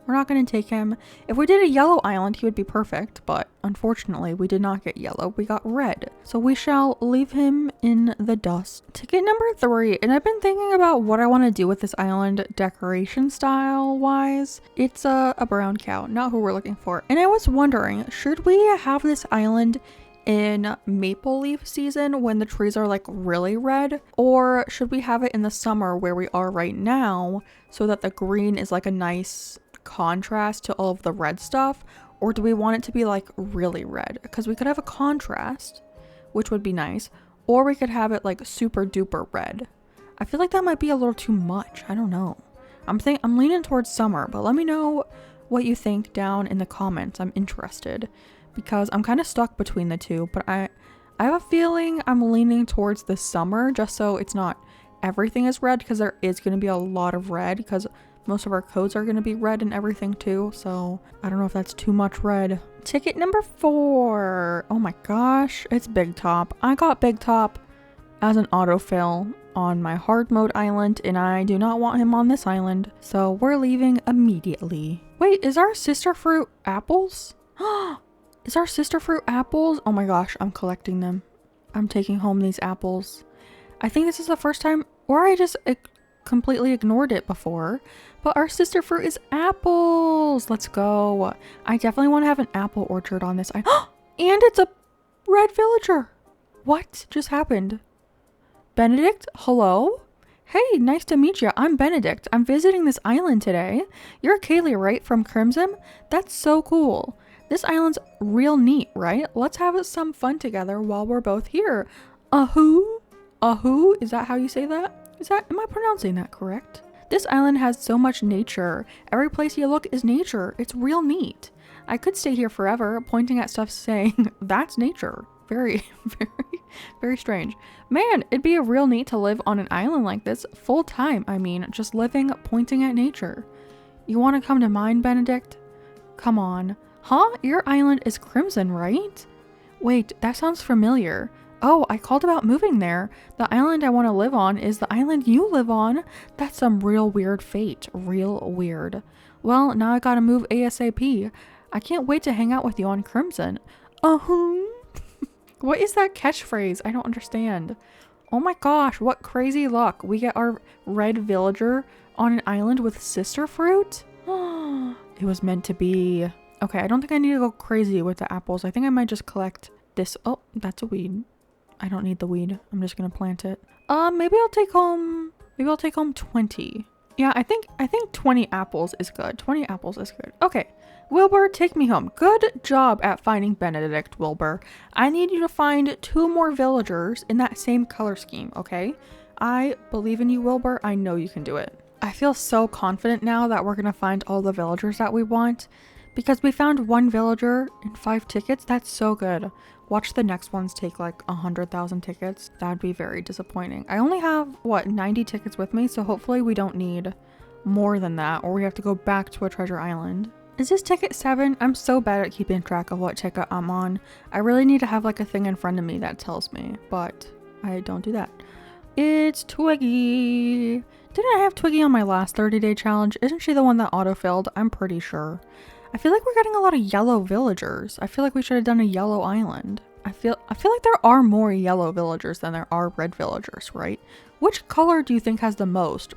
we're not going to take him. If we did a yellow island, he would be perfect, but unfortunately we did not get yellow. We got red. So we shall leave him in the dust. Ticket number 3, and I've been thinking about what I want to do with this island decoration style wise. It's a brown cow, not who we're looking for. And I was wondering, should we have this island in maple leaf season when the trees are like really red, or should we have it in the summer where we are right now so that the green is like a nice contrast to all of the red stuff? Or do we want it to be like really red? Because we could have a contrast, which would be nice, or we could have it like super duper red. I feel like that might be a little too much. I don't know. I'm leaning towards summer, but let me know what you think down in the comments. I'm interested because I'm kind of stuck between the two, but I have a feeling I'm leaning towards the summer just so it's not everything is red, because there is going to be a lot of red because most of our codes are going to be red and everything too. So I don't know if that's too much red. Ticket number 4. Oh my gosh, it's Big Top. I got Big Top as an autofill on my hard mode island and I do not want him on this island. So we're leaving immediately. Wait, is our sister fruit apples? Is our sister fruit apples? Oh my gosh, I'm collecting them. I'm taking home these apples. I think this is the first time, or I just completely ignored it before, but our sister fruit is apples. Let's go. I definitely want to have an apple orchard on this. And it's a red villager. What just happened? Benedict, hello? Hey, nice to meet you. I'm Benedict. I'm visiting this island today. You're Kaylee, right? From Crimson? That's so cool. This island's real neat, right? Let's have some fun together while we're both here. Ahoo? Ahoo? Is that how you say that? Am I pronouncing that correct? This island has so much nature. Every place you look is nature. It's real neat. I could stay here forever, pointing at stuff saying, that's nature. Very, very strange. Man, it'd be a real neat to live on an island like this full time. I mean, just living, pointing at nature. You want to come to mine, Benedict? Come on. Huh? Your island is Crimson, right? Wait, that sounds familiar. Oh, I called about moving there. The island I want to live on is the island you live on. That's some real weird fate. Real weird. Well, now I gotta move ASAP. I can't wait to hang out with you on Crimson. What is that catchphrase? I don't understand. Oh my gosh, what crazy luck. We get our red villager on an island with sister fruit? It was meant to be. Okay, I don't think I need to go crazy with the apples. I think I might just collect this. Oh, that's a weed. I don't need the weed. I'm just gonna plant it. Maybe I'll take home 20. Yeah, I think 20 apples is good. 20 apples is good. Okay. Wilbur, take me home. Good job at finding Benedict, Wilbur. I need you to find 2 more villagers in that same color scheme, okay? I believe in you, Wilbur. I know you can do it. I feel so confident now that we're gonna find all the villagers that we want because we found 1 villager in 5 tickets. That's so good. Watch the next ones take like 100,000 tickets. That'd be very disappointing. I only have, 90 tickets with me, so hopefully we don't need more than that or we have to go back to a treasure island. Is this ticket 7? I'm so bad at keeping track of what ticket I'm on. I really need to have like a thing in front of me that tells me, but I don't do that. It's Twiggy. Didn't I have Twiggy on my last 30-day challenge? Isn't she the one that autofilled? I'm pretty sure. I feel like we're getting a lot of yellow villagers. I feel like we should have done a yellow island. I feel like there are more yellow villagers than there are red villagers, right? Which color do you think has the most?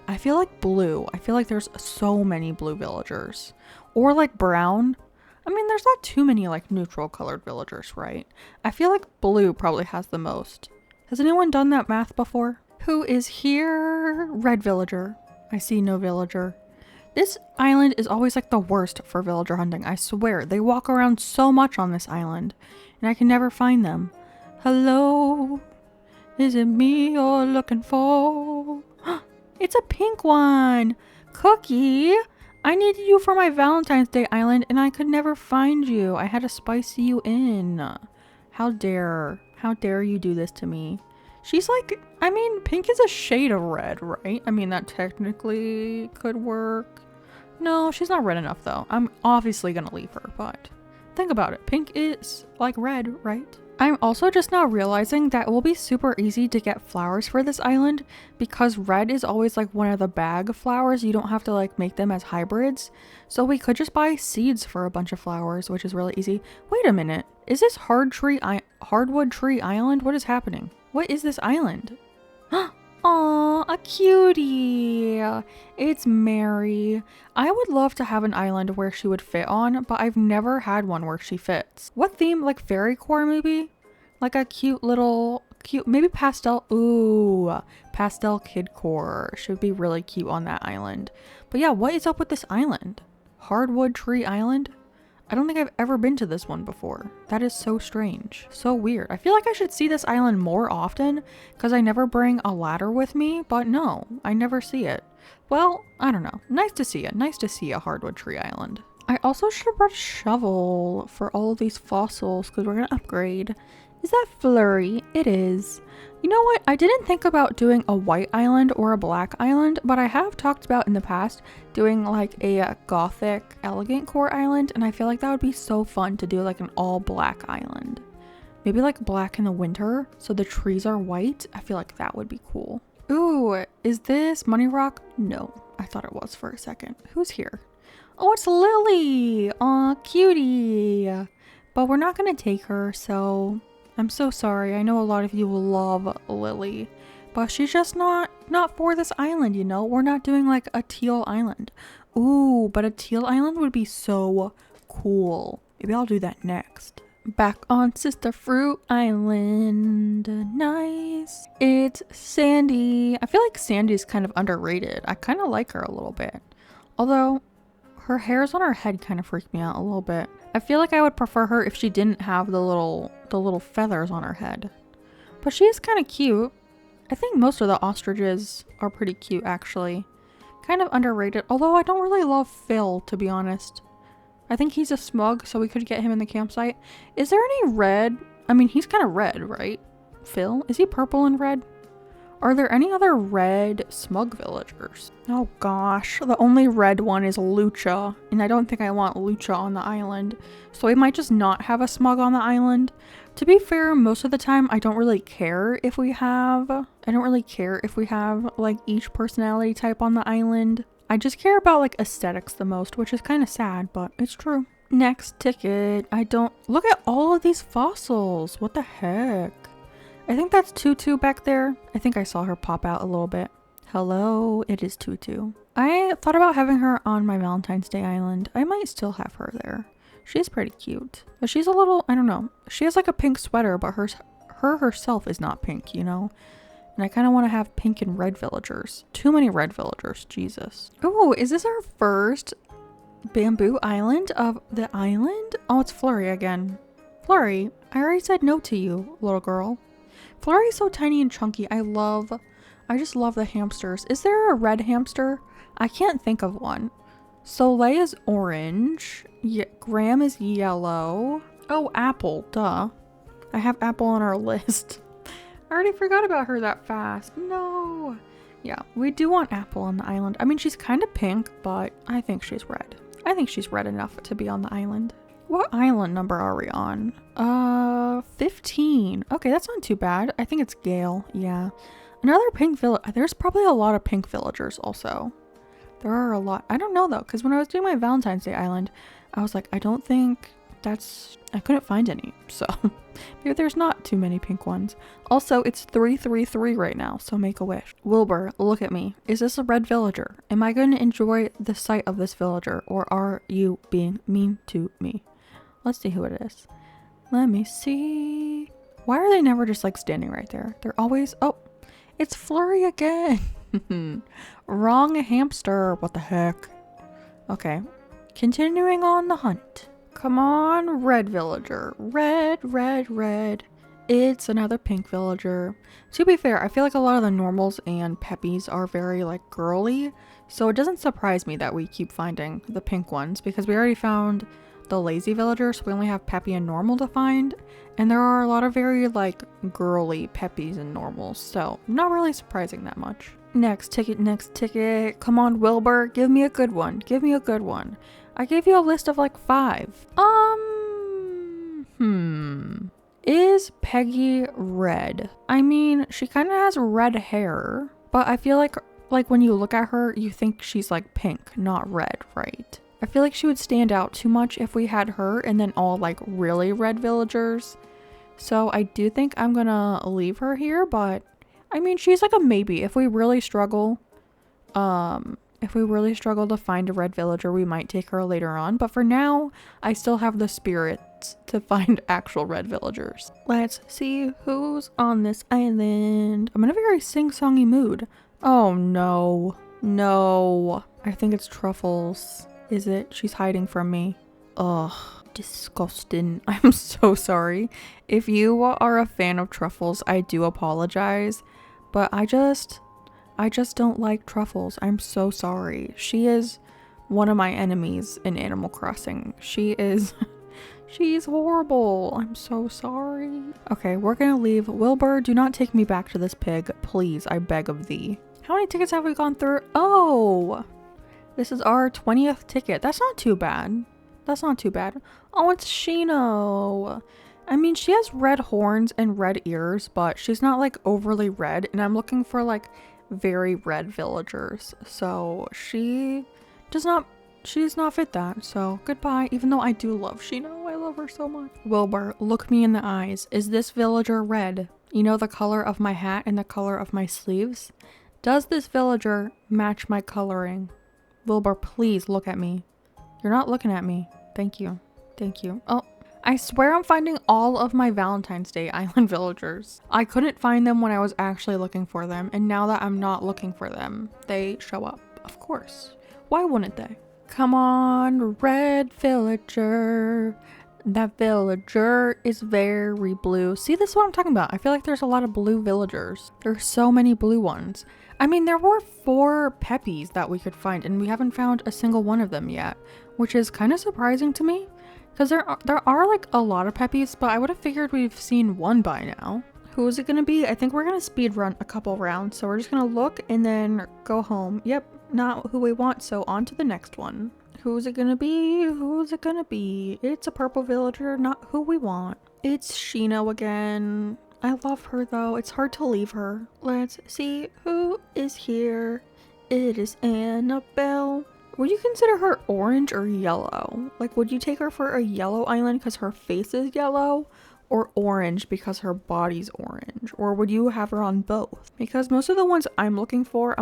I feel like blue. I feel like there's so many blue villagers. Or like brown. I mean, there's not too many like neutral colored villagers, right? I feel like blue probably has the most. Has anyone done that math before? Who is here? Red villager. I see no villager. This island is always like the worst for villager hunting. I swear. They walk around so much on this island and I can never find them. Hello? Is it me you're looking for? It's a pink one. Cookie. I needed you for my Valentine's Day island and I could never find you. I had to spice you in. How dare you do this to me? She's like, I mean, pink is a shade of red, right? I mean, that technically could work. No, she's not red enough though. I'm obviously gonna leave her, but think about it. Pink is like red, right? I'm also just now realizing that it will be super easy to get flowers for this island because red is always like one of the bag flowers. You don't have to like make them as hybrids. So we could just buy seeds for a bunch of flowers, which is really easy. Wait a minute. Is this hardwood tree island? What is happening? What is this island? Aw, a cutie. It's Mary. I would love to have an island where she would fit on, but I've never had one where she fits. What theme? Like fairy core maybe? Like a cute, maybe pastel. Ooh, pastel kid core. Should be really cute on that island. But yeah, what is up with this island? Hardwood tree island? I don't think I've ever been to this one before. That is so strange. So weird. I feel like I should see this island more often because I never bring a ladder with me, but no, I never see it. Well, I don't know. Nice to see it. Nice to see a hardwood tree island. I also should have brought a shovel for all of these fossils because we're going to upgrade. Is that Flurry? It is. You know what? I didn't think about doing a white island or a black island, but I have talked about in the past doing like a gothic elegant core island, and I feel like that would be so fun to do like an all black island. Maybe like black in the winter so the trees are white. I feel like that would be cool. Ooh, is this Money Rock? No, I thought it was for a second. Who's here? Oh, it's Lily. Aw, cutie. But we're not gonna take her, so I'm so sorry. I know a lot of you will love Lily, but she's just not for this island, you know? We're not doing like a teal island. Ooh, but a teal island would be so cool. Maybe I'll do that next. Back on Sister Fruit Island. Nice. It's Sandy. I feel like Sandy's kind of underrated. I kind of like her a little bit. Although her hairs on her head kind of freak me out a little bit. I feel like I would prefer her if she didn't have the little feathers on her head. But she is kind of cute. I think most of the ostriches are pretty cute actually. Kind of underrated. Although I don't really love Phil, to be honest. I think he's a smug, so we could get him in the campsite. Is there any red? I mean, he's kind of red, right? Phil? Is he purple and red? Are there any other red smug villagers? Oh gosh, the only red one is Lucha, and I don't think I want Lucha on the island. So we might just not have a smug on the island. To be fair, most of the time I don't really care if we have like each personality type on the island. I just care about like aesthetics the most, which is kind of sad, but it's true. Next ticket. Look at all of these fossils. What the heck? I think that's Tutu back there. I think I saw her pop out a little bit. Hello, it is Tutu. I thought about having her on my Valentine's Day island. I might still have her there. She's pretty cute. But she's a little, I don't know. She has like a pink sweater, but her herself is not pink, you know? And I kind of want to have pink and red villagers. Too many red villagers, Jesus. Oh, is this our first bamboo island of the island? Oh, it's Flurry again. Flurry, I already said no to you, little girl. Flurry's so tiny and chunky. I just love the hamsters. Is there a red hamster? I can't think of one. Soleil is orange. Graham is yellow. Oh, Apple, duh. I have Apple on our list. I already forgot about her that fast. No. Yeah, we do want Apple on the island. I mean, she's kind of pink, but I think she's red. I think she's red enough to be on the island. What island number are we on? 15. Okay, that's not too bad. I think it's Gale. Yeah. Another pink village. There's probably a lot of pink villagers also. There are a lot. I don't know though, because when I was doing my Valentine's Day island, I was like, I couldn't find any. So maybe there's not too many pink ones. Also, it's 333 right now, so make a wish. Wilbur, look at me. Is this a red villager? Am I going to enjoy the sight of this villager, or are you being mean to me? Let's see who it is. Let me see. Why are they never just like standing right there? They're always, oh, it's Flurry again. Wrong hamster. What the heck? Okay. Continuing on the hunt. Come on, red villager. Red, red, red. It's another pink villager. To be fair, I feel like a lot of the normals and peppies are very like girly. So it doesn't surprise me that we keep finding the pink ones because we already found the lazy villager. So we only have peppy and normal to find. And there are a lot of very like girly peppies and normals. So not really surprising that much. Next ticket, next ticket. Come on, Wilbur. Give me a good one. Give me a good one. I gave you a list of like 5. Is Peggy red? I mean, she kind of has red hair, but I feel like when you look at her, you think she's like pink, not red, right? I feel like she would stand out too much if we had her and then all like really red villagers. So I do think I'm gonna leave her here, but I mean, she's like a maybe. If we really struggle to find a red villager, we might take her later on. But for now, I still have the spirits to find actual red villagers. Let's see who's on this island. I'm in a very sing-songy mood. Oh no. No. I think it's Truffles. Is it? She's hiding from me. Ugh. Disgusting. I'm so sorry. If you are a fan of Truffles, I do apologize. But I just don't like Truffles. I'm so sorry. She is one of my enemies in Animal Crossing. She's horrible. I'm so sorry. Okay, we're gonna leave. Wilbur, do not take me back to this pig. Please, I beg of thee. How many tickets have we gone through? Oh, this is our 20th ticket. That's not too bad. That's not too bad. Oh, it's Shino. I mean, she has red horns and red ears, but she's not like overly red. And I'm looking for like very red villagers. So she does not fit that. So goodbye. Even though I do love Shino. I love her so much. Wilbur, look me in the eyes. Is this villager red? You know the color of my hat and the color of my sleeves? Does this villager match my coloring? Wilbur, please look at me. You're not looking at me. Thank you. Thank you. Oh, I swear I'm finding all of my Valentine's Day Island villagers. I couldn't find them when I was actually looking for them, and now that I'm not looking for them, they show up, of course. Why wouldn't they? Come on, red villager. That villager is very blue. See, this is what I'm talking about. I feel like there's a lot of blue villagers. There's so many blue ones. I mean, there were 4 Peppies that we could find, and we haven't found a single one of them yet, which is kind of surprising to me, because there are like a lot of Peppies, but I would have figured we've seen one by now. Who is it going to be? I think we're going to speed run a couple rounds, so we're just going to look and then go home. Yep, not who we want, so on to the next one. Who's it gonna be? Who's it gonna be? It's a purple villager, not who we want. It's Shino again. I love her though. It's hard to leave her. Let's see who is here. It is Annabelle. Would you consider her orange or yellow? Like, would you take her for a yellow island because her face is yellow? Or orange because her body's orange? Or would you have her on both? Because most of the ones I'm looking for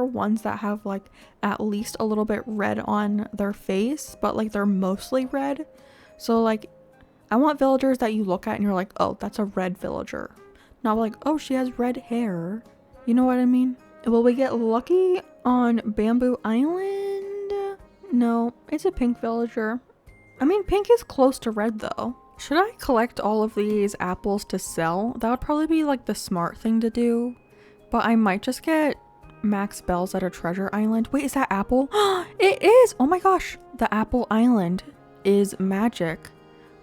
ones that have like at least a little bit red on their face, but like they're mostly red. So like, I want villagers that you look at and you're like, oh, that's a red villager. Not like, oh, she has red hair. You know what I mean? Will we get lucky on Bamboo Island? No, it's a pink villager. I mean, pink is close to red though. Should I collect all of these apples to sell? That would probably be like the smart thing to do. But I might just get max bells at a treasure island. Wait, is that apple? It is! Oh my gosh! The apple island is magic.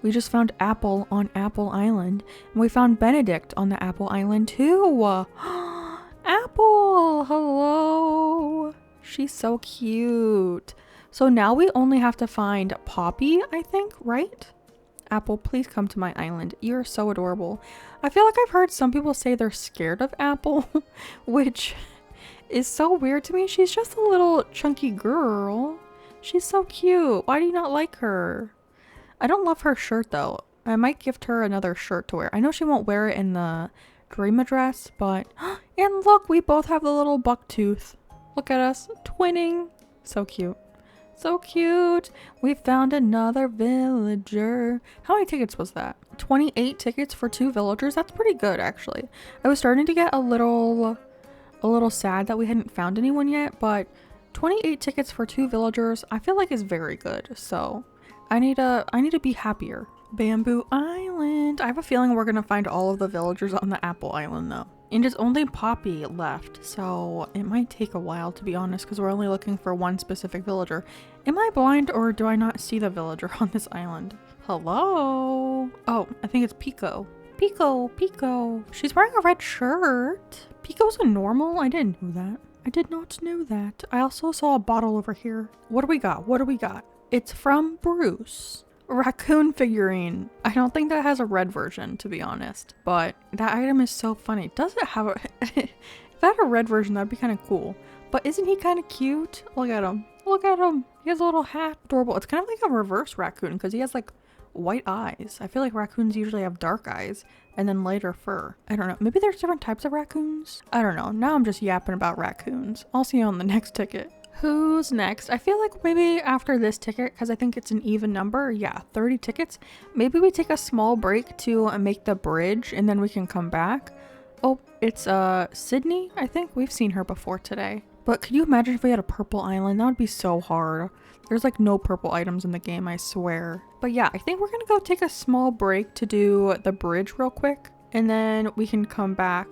We just found apple on Apple Island. And we found Benedict on the Apple Island too. Apple! Hello! She's so cute. So now we only have to find Poppy, I think, right? Apple, please come to my island. You're so adorable. I feel like I've heard some people say they're scared of Apple, which is so weird to me. She's just a little chunky girl. She's so cute. Why do you not like her? I don't love her shirt though. I might gift her another shirt to wear. I know she won't wear it in the dream address, but and look, we both have the little buck tooth. Look at us twinning. So cute. So cute. We found another villager. How many tickets was that? 28 tickets for 2 villagers. That's pretty good actually. I was starting to get a little sad that we hadn't found anyone yet, but 28 tickets for 2 villagers I feel like is very good. So I need to be happier. Bamboo Island. I have a feeling we're gonna find all of the villagers on the Apple Island though. And it's only Poppy left, so it might take a while to be honest, because we're only looking for one specific villager. Am I blind or do I not see the villager on this island? Hello? Oh, I think it's Pico. Pico. She's wearing a red shirt. Pico's a normal? I didn't know that. I did not know that. I also saw a bottle over here. What do we got? It's from Bruce. Raccoon figurine. I don't think that has a red version, to be honest, but that item is so funny. Does it have a if it had a red version, that'd be kind of cool. But isn't he kind of cute? Look at him. He has a little hat. Adorable. It's kind of like a reverse raccoon because he has like white eyes. I feel like raccoons usually have dark eyes and then lighter fur. I don't know. Maybe there's different types of raccoons. I don't know. Now I'm just yapping about raccoons. I'll see you on the next ticket. Who's next? I feel like maybe after this ticket, because I think it's an even number, yeah, 30 tickets, maybe we take a small break to make the bridge and then we can come back. Oh, it's Sydney, I think. We've seen her before today. But could you imagine if we had a purple island? That would be so hard. There's like no purple items in the game, I swear. But yeah, I think we're gonna go take a small break to do the bridge real quick, and then we can come back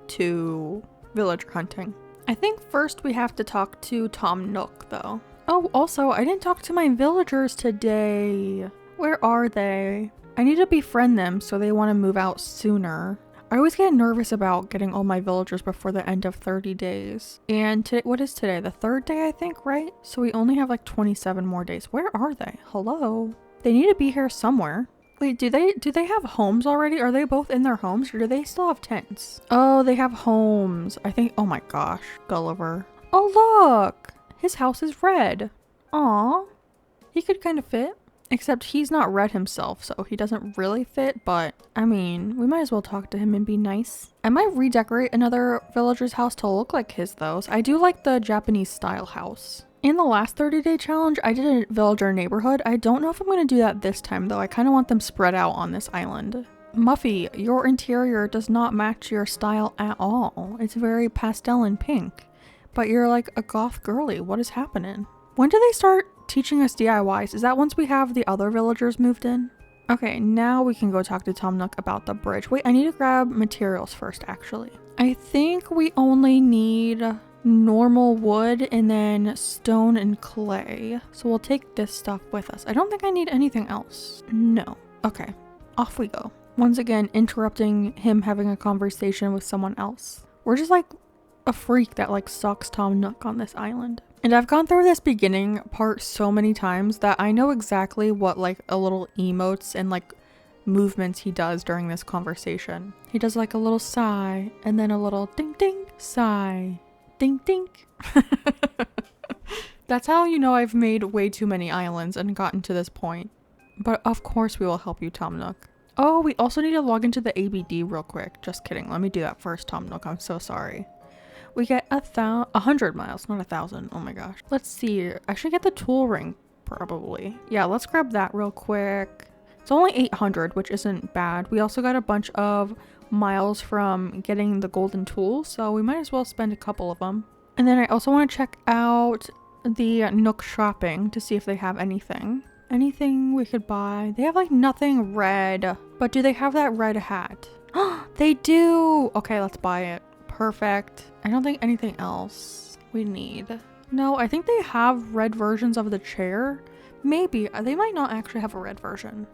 to villager hunting. I think first we have to talk to Tom Nook though. Oh, also, I didn't talk to my villagers today. Where are they? I need to befriend them so they want to move out sooner. I always get nervous about getting all my villagers before the end of 30 days. And today, what is today? The 3rd day, I think, right? So we only have like 27 more days. Where are they? Hello? They need to be here somewhere. Wait, do they have homes already? Are they both in their homes or do they still have tents? Oh, they have homes. I think, oh my gosh, Gulliver. Oh, look, his house is red. Aw, he could kind of fit. Except he's not red himself, so he doesn't really fit, but I mean, we might as well talk to him and be nice. I might redecorate another villager's house to look like his though. I do like the Japanese style house. In the last 30-day challenge, I did a villager neighborhood. I don't know if I'm going to do that this time though. I kind of want them spread out on this island. Muffy, your interior does not match your style at all. It's very pastel and pink. But you're like a goth girly. What is happening? When do they start teaching us DIYs? Is that once we have the other villagers moved in? Okay, now we can go talk to Tom Nook about the bridge. Wait, I need to grab materials first, actually. I think we only need normal wood and then stone and clay. So we'll take this stuff with us. I don't think I need anything else. No. Okay, off we go. Once again, interrupting him having a conversation with someone else. We're just like a freak that like stalks Tom Nook on this island. And I've gone through this beginning part so many times that I know exactly what like a little emotes and like movements he does during this conversation. He does like a little sigh and then a little ding ding, sigh, ding ding. That's how you know I've made way too many islands and gotten to this point. But of course we will help you, Tom Nook. Oh, we also need to log into the ABD real quick. Just kidding. Let me do that first, Tom Nook. I'm so sorry. We get 100 miles, not 1,000. Oh my gosh. Let's see. I should get the tool ring, probably. Yeah, let's grab that real quick. It's only 800, which isn't bad. We also got a bunch of miles from getting the golden tool, so we might as well spend a couple of them. And then I also want to check out the Nook shopping to see if they have anything. Anything we could buy. They have like nothing red, but do they have that red hat? They do! Okay, let's buy it. Perfect. I don't think anything else we need. No, I think they have red versions of the chair. Maybe. They might not actually have a red version.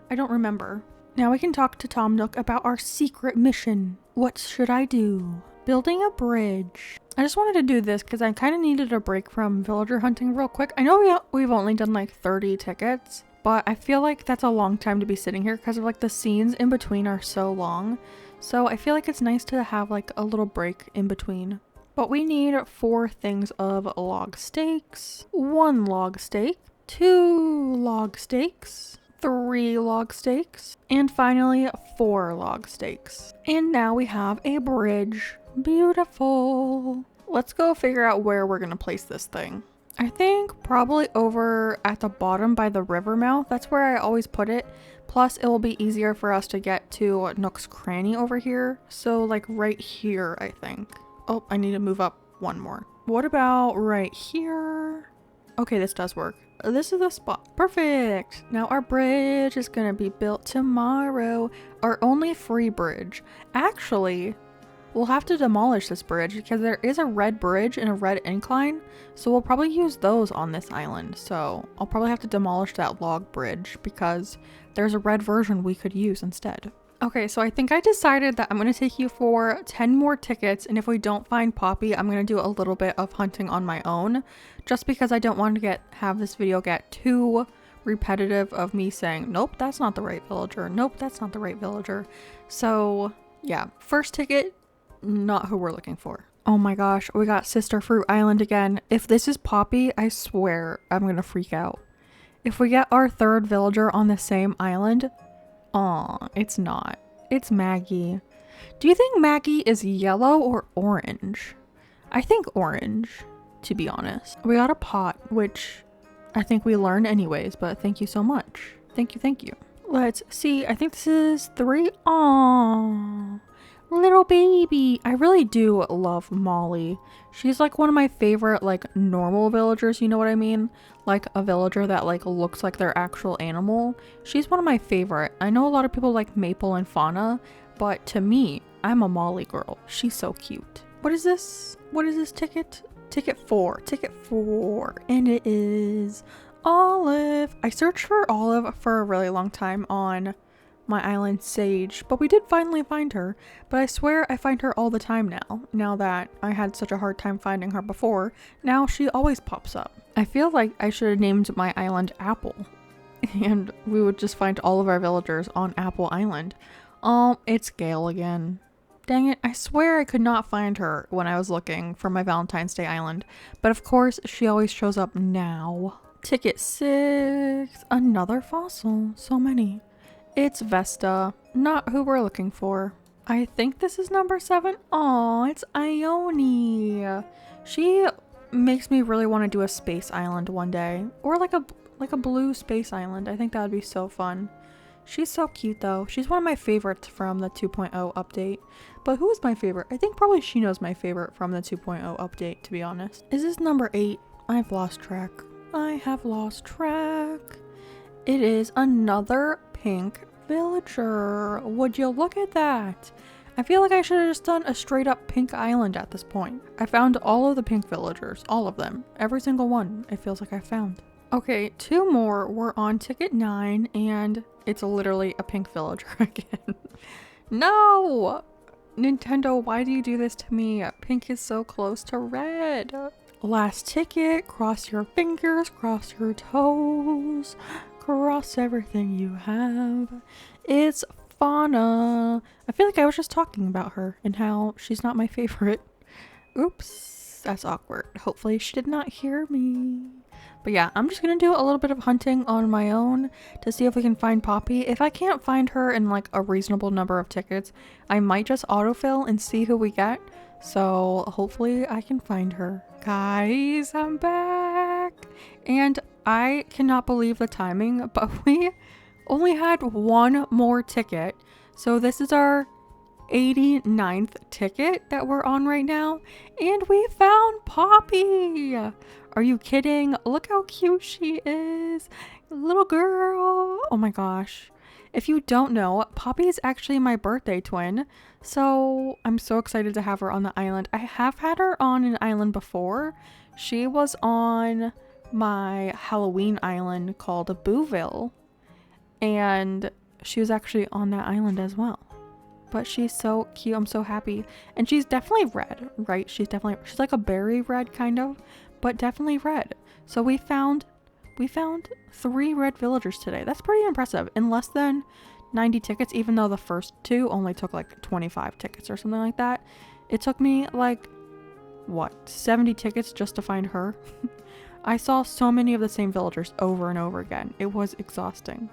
I don't remember. Now we can talk to Tom Nook about our secret mission. What should I do? Building a bridge. I just wanted to do this because I kind of needed a break from villager hunting real quick. I know we've only done like 30 tickets, but I feel like that's a long time to be sitting here because of like the scenes in between are so long. So I feel like it's nice to have like a little break in between. But we need 4 things of log steaks, 1 log steak, 2 log steaks, 3 log steaks, and finally 4 log steaks. And now we have a bridge. Beautiful. Let's go figure out where we're gonna place this thing. I think probably over at the bottom by the river mouth. That's where I always put it. Plus it will be easier for us to get to Nook's cranny over here. So like right here, I think. Oh, I need to move up 1 more. What about right here? Okay, this does work. This is the spot. Perfect. Now our bridge is gonna be built tomorrow. Our only free bridge. Actually, we'll have to demolish this bridge because there is a red bridge and a red incline. So we'll probably use those on this island. So I'll probably have to demolish that log bridge because there's a red version we could use instead. Okay, so I think I decided that I'm going to take you for 10 more tickets, and if we don't find Poppy, I'm going to do a little bit of hunting on my own, just because I don't want to have this video get too repetitive of me saying, nope, that's not the right villager, nope, that's not the right villager. So yeah, first ticket, not who we're looking for. Oh my gosh, we got Sister Fruit Island again. If this is Poppy, I swear I'm going to freak out. If we get our 3rd villager on the same island, aw, it's not. It's Maggie. Do you think Maggie is yellow or orange? I think orange, to be honest. We got a pot, which I think we learned anyways, but thank you so much. Thank you, thank you. Let's see. I think this is 3. Aww. Little baby. I really do love Molly. She's like one of my favorite like normal villagers, you know what I mean? Like a villager that like looks like their actual animal. She's one of my favorite. I know a lot of people like Maple and Fauna, but to me, I'm a Molly girl. She's so cute. What is this? What is this ticket? Ticket 4. Ticket 4. And it is Olive. I searched for Olive for a really long time on my island Sage, but we did finally find her. But I swear I find her all the time now that I had such a hard time finding her before. Now she always pops up. I feel like I should have named my island Apple and we would just find all of our villagers on Apple Island. It's Gale again. Dang it, I swear I could not find her when I was looking for my Valentine's Day island, but of course she always shows up now. Ticket 6. Another fossil. So many. It's Vesta. Not who we're looking for. I think this is number 7. Aw, it's Ione. She makes me really want to do a space island one day. Or like a blue space island. I think that would be so fun. She's so cute though. She's one of my favorites from the 2.0 update. But who is my favorite? I think probably Shino's my favorite from the 2.0 update, to be honest. Is this number 8? I've lost track. I have lost track. It is another pink villager. Would you look at that? I feel like I should have just done a straight up pink island at this point. I found all of the pink villagers. All of them. Every single one. It feels like I found. Okay, 2 more. We're on ticket 9 and it's literally a pink villager again. No! Nintendo, why do you do this to me? Pink is so close to red. Last ticket. Cross your fingers, cross your toes, cross everything you have. It's Fauna. I feel like I was just talking about her and how she's not my favorite. Oops, that's awkward. Hopefully she did not hear me. But yeah, I'm just gonna do a little bit of hunting on my own to see if we can find Poppy. If I can't find her in like a reasonable number of tickets, I might just autofill and see who we get. So hopefully I can find her. Guys, I'm back. And I cannot believe the timing, but we only had 1 more ticket. So this is our 89th ticket that we're on right now. And we found Poppy. Are you kidding? Look how cute she is. Little girl. Oh my gosh. If you don't know, Poppy is actually my birthday twin. So I'm so excited to have her on the island. I have had her on an island before. She was on my Halloween island called Booville. And she was actually on that island as well. But she's so cute. I'm so happy. And she's definitely red, right? She's like a berry red kind of, but definitely red. So we found 3 red villagers today. That's pretty impressive. In less than 90 tickets, even though the first 2 only took like 25 tickets or something like that. It took me like, what, 70 tickets just to find her? I saw so many of the same villagers over and over again. It was exhausting.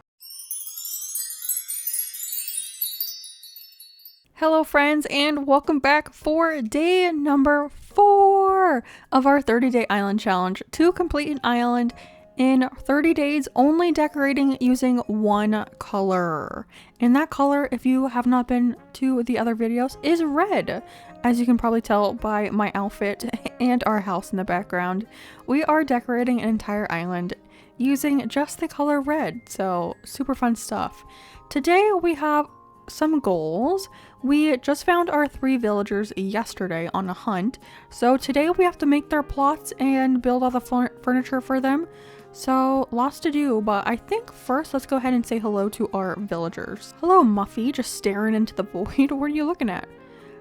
Hello friends, and welcome back for day number 4 of our 30-day island challenge. To complete an island in 30 days, only decorating using 1 color. And that color, if you have not been to the other videos, is red. As you can probably tell by my outfit and our house in the background, we are decorating an entire island using just the color red. So super fun stuff. Today we have some goals. We just found our 3 villagers yesterday on a hunt, so today we have to make their plots and build all the furniture for them. So lots to do, but I think first let's go ahead and say hello to our villagers. Hello Muffy, just staring into the void. What are you looking at?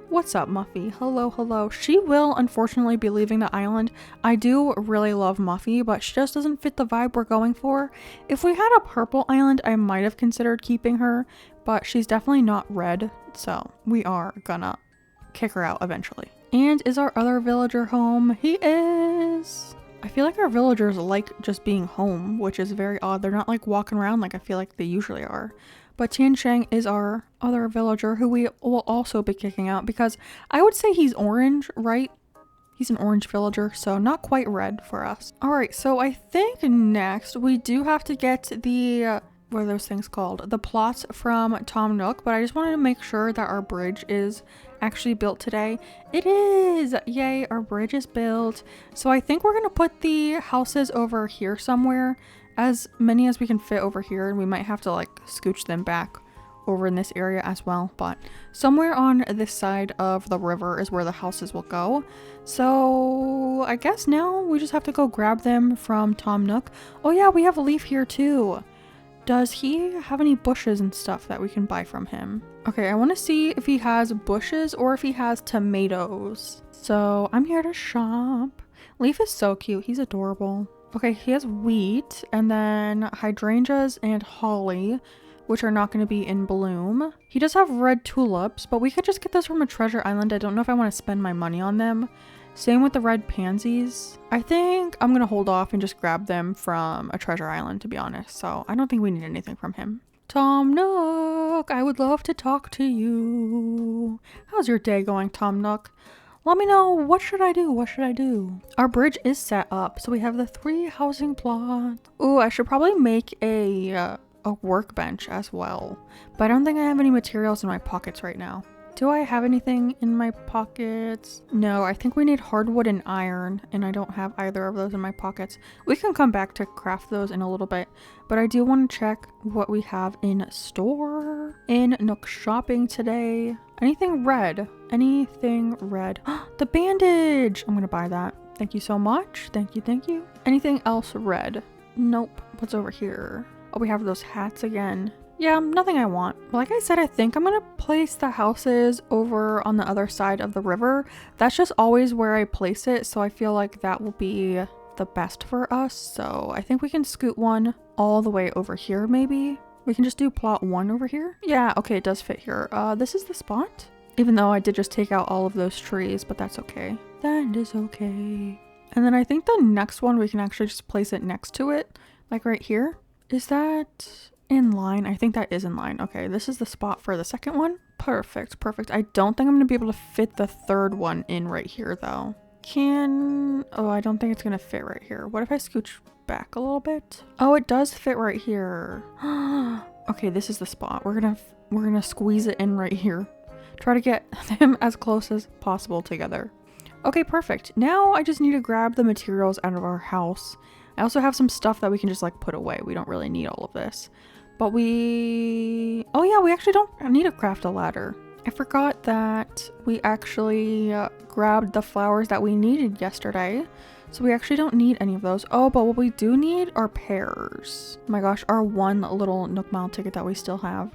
What's up Muffy? Hello. She will unfortunately be leaving the island. I do really love Muffy, but she just doesn't fit the vibe we're going for. If we had a purple island, I might have considered keeping her, but she's definitely not red, so we are gonna kick her out eventually. And is our other villager home? He is! I feel like our villagers like just being home, which is very odd. They're not like walking around like I feel like they usually are. But Tian Shang is our other villager who we will also be kicking out because I would say he's orange, right? He's an orange villager, so not quite red for us. Alright, so I think next we do have to get the what are those things called? The plots from Tom Nook, but I just wanted to make sure that our bridge is actually built today. It is! Yay, our bridge is built. So I think we're gonna put the houses over here somewhere, as many as we can fit over here, and we might have to like scooch them back over in this area as well, but somewhere on this side of the river is where the houses will go. So I guess now we just have to go grab them from Tom Nook. Oh yeah, we have a Leaf here too. Does he have any bushes and stuff that we can buy from him? Okay, I want to see if he has bushes or if he has tomatoes. So I'm here to shop. Leaf is so cute. He's adorable. Okay, he has wheat and then hydrangeas and holly, which are not going to be in bloom. He does have red tulips, but we could just get those from a treasure island. I don't know if I want to spend my money on them Same with the red pansies. I think I'm gonna hold off and just grab them from a treasure island, to be honest. So I don't think we need anything from him. Tom Nook, I would love to talk to you. How's your day going, Tom Nook? Let me know, what should I do? What should I do? Our bridge is set up, so we have the 3 housing plots. Ooh, I should probably make a workbench as well, but I don't think I have any materials in my pockets right now. Do I have anything in my pockets? No, I think we need hardwood and iron, and I don't have either of those in my pockets. We can come back to craft those in a little bit, but I do want to check what we have in store in Nook Shopping today. Anything red? Anything red? The bandage! I'm gonna buy that. Thank you so much. Thank you, thank you. Anything else red? Nope. What's over here? Oh, we have those hats again. Yeah, nothing I want. Like I said, I think I'm gonna place the houses over on the other side of the river. That's just always where I place it, so I feel like that will be the best for us. So I think we can scoot one all the way over here, maybe. We can just do plot 1 over here. Yeah, okay, it does fit here. This is the spot. Even though I did just take out all of those trees, but that's okay. That is okay. And then I think the next one, we can actually just place it next to it, like right here. Is that in line? I think that is in line. Okay, this is the spot for the second one. Perfect, perfect. I don't think I'm gonna be able to fit the third one in right here though. Oh, I don't think it's gonna fit right here. What if I scooch back a little bit? Oh, it does fit right here. Okay, this is the spot. We're gonna squeeze it in right here. Try to get them as close as possible together. Okay, perfect. Now I just need to grab the materials out of our house. I also have some stuff that we can just like put away. We don't really need all of this. But oh yeah, we actually don't need to craft a ladder. I forgot that we actually grabbed the flowers that we needed yesterday. So we actually don't need any of those. Oh, but what we do need are pears. Oh my gosh, our one little Nook Mile ticket that we still have.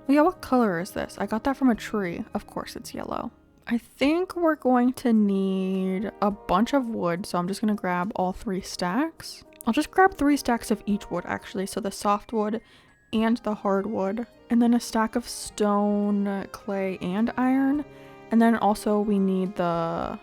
Oh yeah, what color is this? I got that from a tree. Of course it's yellow. I think we're going to need a bunch of wood, so I'm just going to grab all 3 stacks. I'll just grab 3 stacks of each wood actually, so the softwood and the hardwood, and then a stack of stone, clay, and iron. And then also we need the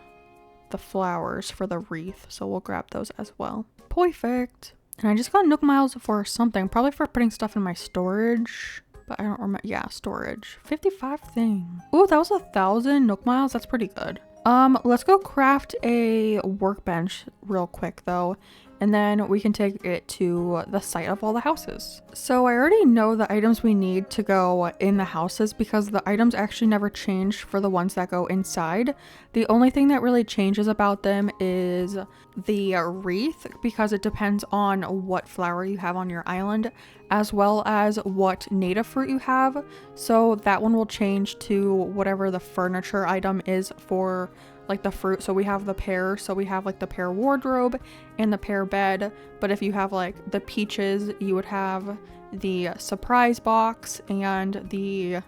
flowers for the wreath, so we'll grab those as well. Perfect. And I just got Nook Miles for something, probably for putting stuff in my storage. But I don't remember. Yeah, storage. 55 thing. Ooh, that was 1,000 Nook Miles. That's pretty good. Let's go craft a workbench real quick though, and then we can take it to the site of all the houses. So I already know the items we need to go in the houses because the items actually never change for the ones that go inside. The only thing that really changes about them is the wreath, because it depends on what flower you have on your island, as well as what native fruit you have. So that one will change to whatever the furniture item is for like the fruit. So we have the pear, so we have like the pear wardrobe and the pear bed. But if you have like the peaches, you would have the surprise box and the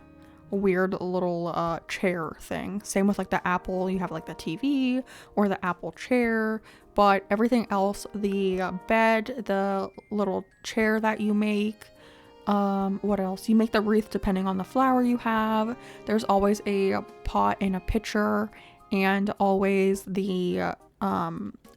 weird little chair thing. Same with like the apple, you have like the TV or the apple chair. But everything else, the bed, the little chair that you make, what else? You make the wreath depending on the flower you have. There's always a pot and a pitcher, and always the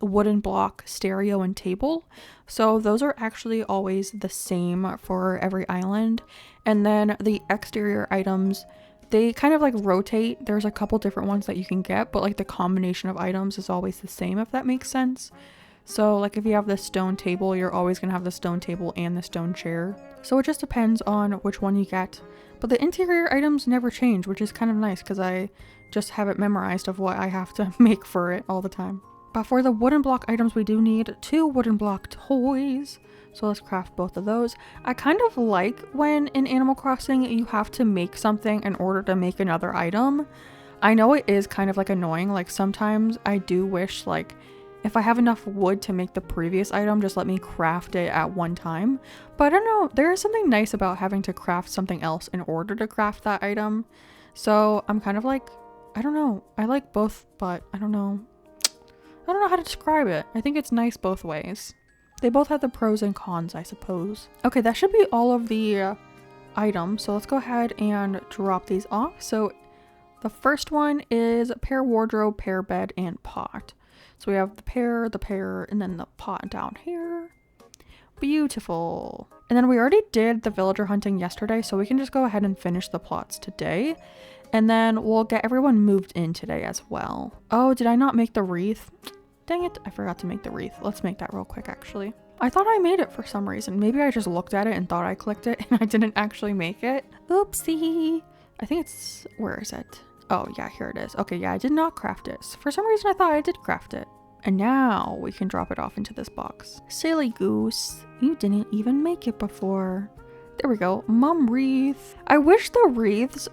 wooden block stereo and table. So those are actually always the same for every island. And then the exterior items, they kind of like rotate. There's a couple different ones that you can get, but like the combination of items is always the same, if that makes sense. So like if you have the stone table, you're always gonna have the stone table and the stone chair. So it just depends on which one you get. But the interior items never change, which is kind of nice because I just have it memorized of what I have to make for it all the time. But for the wooden block items, we do need 2 wooden block toys. So let's craft both of those. I kind of like when in Animal Crossing you have to make something in order to make another item. I know it is kind of like annoying. Like sometimes I do wish like if I have enough wood to make the previous item, just let me craft it at one time. But I don't know, there is something nice about having to craft something else in order to craft that item. So I'm kind of like, I don't know. I like both, but I don't know how to describe it. I think it's nice both ways. They both have the pros and cons, I suppose. Okay, that should be all of the items. So let's go ahead and drop these off. So The first one is pair wardrobe, pair bed, and pot. So we have the pair, and then the pot down here. Beautiful. And then we already did the villager hunting yesterday, so we can just go ahead and finish the plots today. And then we'll get everyone moved in today as well. Oh, did I not make the wreath? Dang it, I forgot to make the wreath. Let's make that real quick, actually. I thought I made it for some reason. Maybe I just looked at it and thought I clicked it and I didn't actually make it. Oopsie. I think it's, where is it? Oh yeah, here it is. Okay, yeah, I did not craft it. For some reason I thought I did craft it. And now we can drop it off into this box. Silly goose, you didn't even make it before. There we go, mum wreath. I wish the wreaths,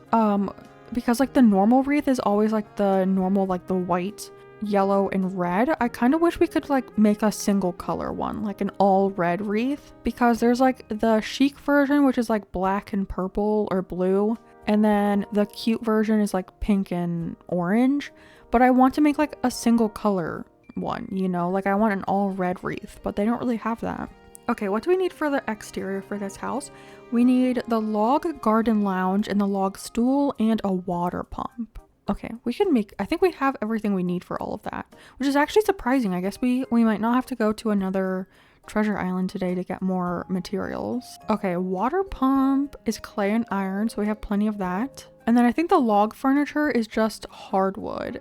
because like the normal wreath is always like the normal, like the white, yellow, and red. I kind of wish we could like make a single color one, like an all red wreath, because there's like the chic version, which is like black and purple or blue. And then the cute version is like pink and orange, but I want to make like a single color one, you know, like I want an all red wreath, but they don't really have that. Okay, what do we need for the exterior for this house? We need the log garden lounge and the log stool and a water pump. Okay, we can make, I think we have everything we need for all of that, which is actually surprising. I guess we might not have to go to another treasure island today to get more materials. Okay, water pump is clay and iron, so we have plenty of that. And then I think the log furniture is just hardwood.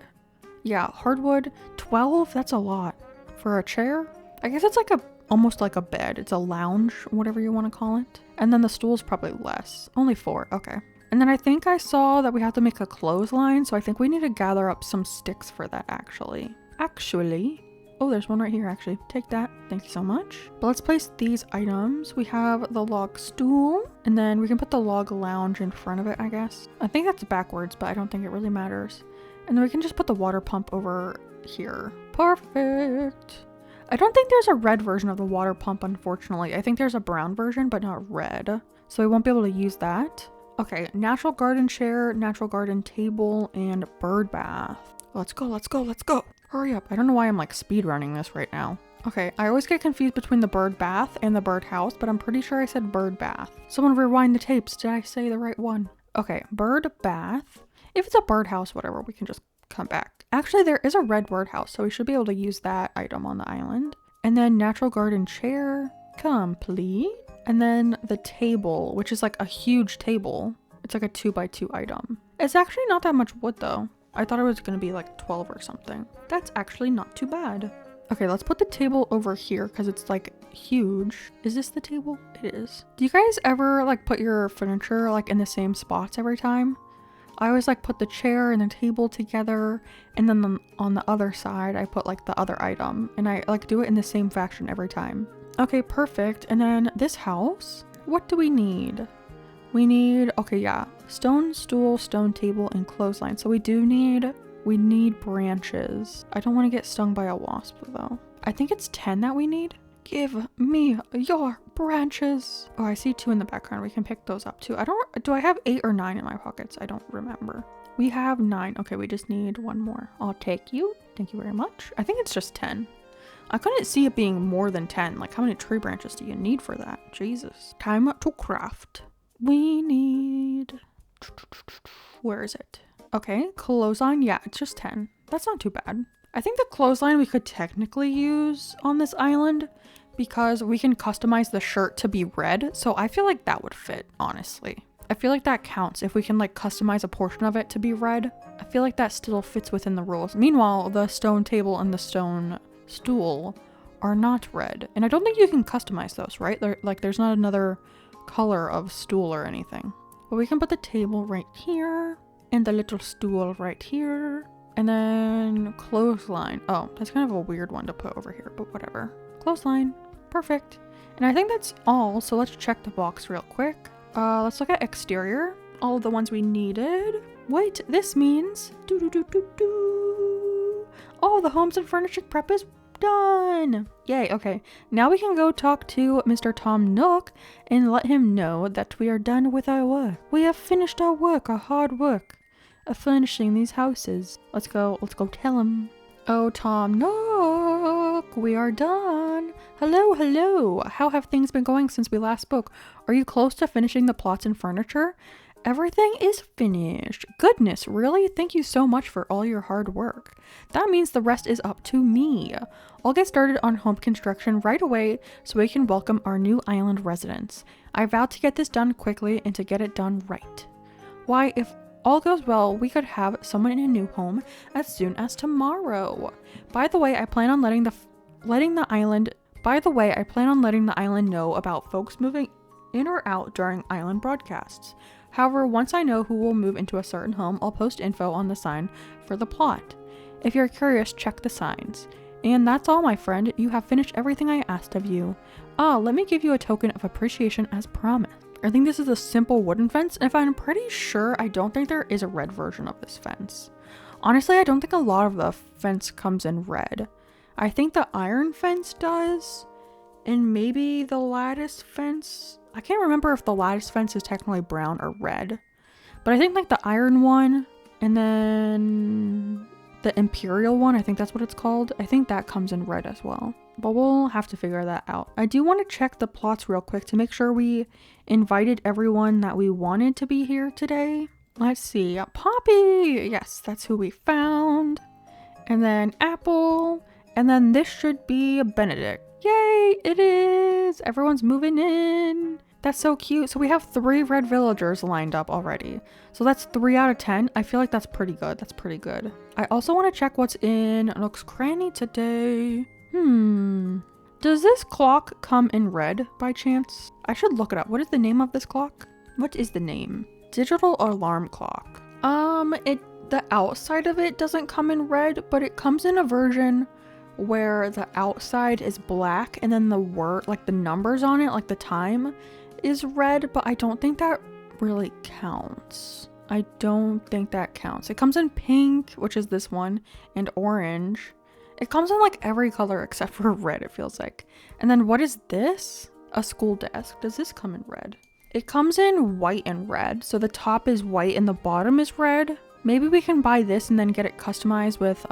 Yeah, hardwood, 12, that's a lot. For a chair? I guess it's like almost like a bed. It's a lounge, whatever you want to call it. And then the stool's probably less. Only 4, okay. And then I think I saw that we have to make a clothesline, so I think we need to gather up some sticks for that actually. Oh, there's one right here actually. Take that. Thank you so much. But let's place these items. We have the log stool, and then we can put the log lounge in front of it, I guess. I think that's backwards, but I don't think it really matters. And then we can just put the water pump over here. Perfect. I don't think there's a red version of the water pump, unfortunately. I think there's a brown version, but not red. So we won't be able to use that. Okay, natural garden chair, natural garden table, and bird bath. Let's go, let's go, let's go. Hurry up. I don't know why I'm like speed running this right now. Okay, I always get confused between the bird bath and the bird house, but I'm pretty sure I said bird bath. Someone rewind the tapes. Did I say the right one? Okay, bird bath. If it's a birdhouse, whatever, we can just come back. Actually, there is a red birdhouse, so we should be able to use that item on the island. And then natural garden chair, complete. And then the table, which is like a huge table. It's like a 2x2 item. It's actually not that much wood though. I thought it was gonna be like 12 or something. That's actually not too bad. Okay, let's put the table over here because it's like huge. Is this the table? It is. Do you guys ever like put your furniture like in the same spots every time? I always like put the chair and the table together, and then on the other side I put like the other item, and I like do it in the same fashion every time. Okay, perfect. And then this house, what do we need? We need, okay, yeah, stone stool, stone table, and clothesline. So we need branches. I don't want to get stung by a wasp though. I think it's 10 that we need. Give me your branches. Oh, I see 2 in the background. We can pick those up too. Do I have 8 or 9 in my pockets? I don't remember. We have 9. Okay, we just need 1 more. I'll take you. Thank you very much. I think it's just 10. I couldn't see it being more than 10. Like, how many tree branches do you need for that? Jesus. Time to craft. We need... Where is it? Okay, clothesline. Yeah, it's just 10. That's not too bad. I think the clothesline we could technically use on this island because we can customize the shirt to be red. So I feel like that would fit, honestly. I feel like that counts. If we can like customize a portion of it to be red, I feel like that still fits within the rules. Meanwhile, the stone table and the stone stool are not red. And I don't think you can customize those, right? There's not another color of stool or anything. But we can put the table right here and the little stool right here. And then clothesline. Oh, that's kind of a weird one to put over here, but whatever. Clothesline. Perfect. And I think that's all. So let's check the box real quick. Let's look at exterior. All of the ones we needed. Wait, this means... Oh, the homes and furnishing prep is done. Yay, okay. Now we can go talk to Mr. Tom Nook and let him know that we are done with our work. We have finished our work, our hard work of furnishing these houses. Let's go tell him. Oh, Tom Nook, we are done. Hello. How have things been going since we last spoke? Are you close to finishing the plots and furniture? Everything is finished. Goodness, really? Thank you so much for all your hard work. That means the rest is up to me. I'll get started on home construction right away so we can welcome our new island residents. I vowed to get this done quickly and to get it done right. Why, if all goes well, we could have someone in a new home as soon as tomorrow. By the way, I plan on letting the island know about folks moving in or out during island broadcasts. However, once I know who will move into a certain home, I'll post info on the sign for the plot. If you're curious, check the signs. And that's all, my friend. You have finished everything I asked of you. Let me give you a token of appreciation as promised. I think this is a simple wooden fence. If I'm pretty sure, I don't think there is a red version of this fence. Honestly, I don't think a lot of the fence comes in red. I think the iron fence does, and maybe the lattice fence. I can't remember if the lattice fence is technically brown or red, but I think like the iron one and then the imperial one, I think that's what it's called. I think that comes in red as well, but we'll have to figure that out. I do want to check the plots real quick to make sure we invited everyone that we wanted to be here today. Let's see, Poppy, yes, that's who we found. And then Apple, and then this should be Benedict. Yay, it is! Everyone's moving in. That's so cute. So we have 3 red villagers lined up already. So that's 3 out of 10. I feel like that's pretty good. That's pretty good. I also want to check what's in Nook's Cranny today. Does this clock come in red by chance? I should look it up. What is the name of this clock? What is the name? Digital alarm clock. The outside of it doesn't come in red, but it comes in a version where the outside is black and then the word, like the numbers on it, like the time is red, but I don't think that really counts. I don't think that counts. It comes in pink, which is this one, and orange. It comes in like every color except for red, it feels like. And then what is this? A school desk. Does this come in red? It comes in white and red. So the top is white and the bottom is red. Maybe we can buy this and then get it customized with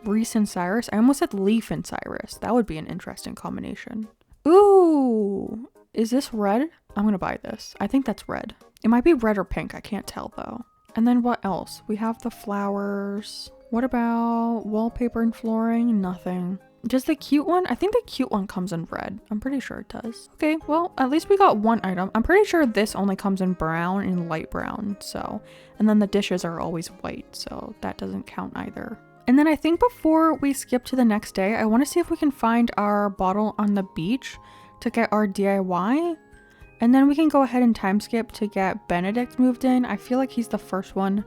Reese and Cyrus. I almost said Leaf and Cyrus. That would be an interesting combination. Ooh, is this red? I'm gonna buy this. I think that's red. It might be red or pink. I can't tell though. And then what else? We have the flowers. What about wallpaper and flooring? Nothing. Just the cute one? I think the cute one comes in red. I'm pretty sure it does. Okay, well, at least we got one item. I'm pretty sure this only comes in brown and light brown, so. And then the dishes are always white, so that doesn't count either. And then I think before we skip to the next day, I want to see if we can find our bottle on the beach to get our DIY. And then we can go ahead and time skip to get Benedict moved in. I feel like he's the first one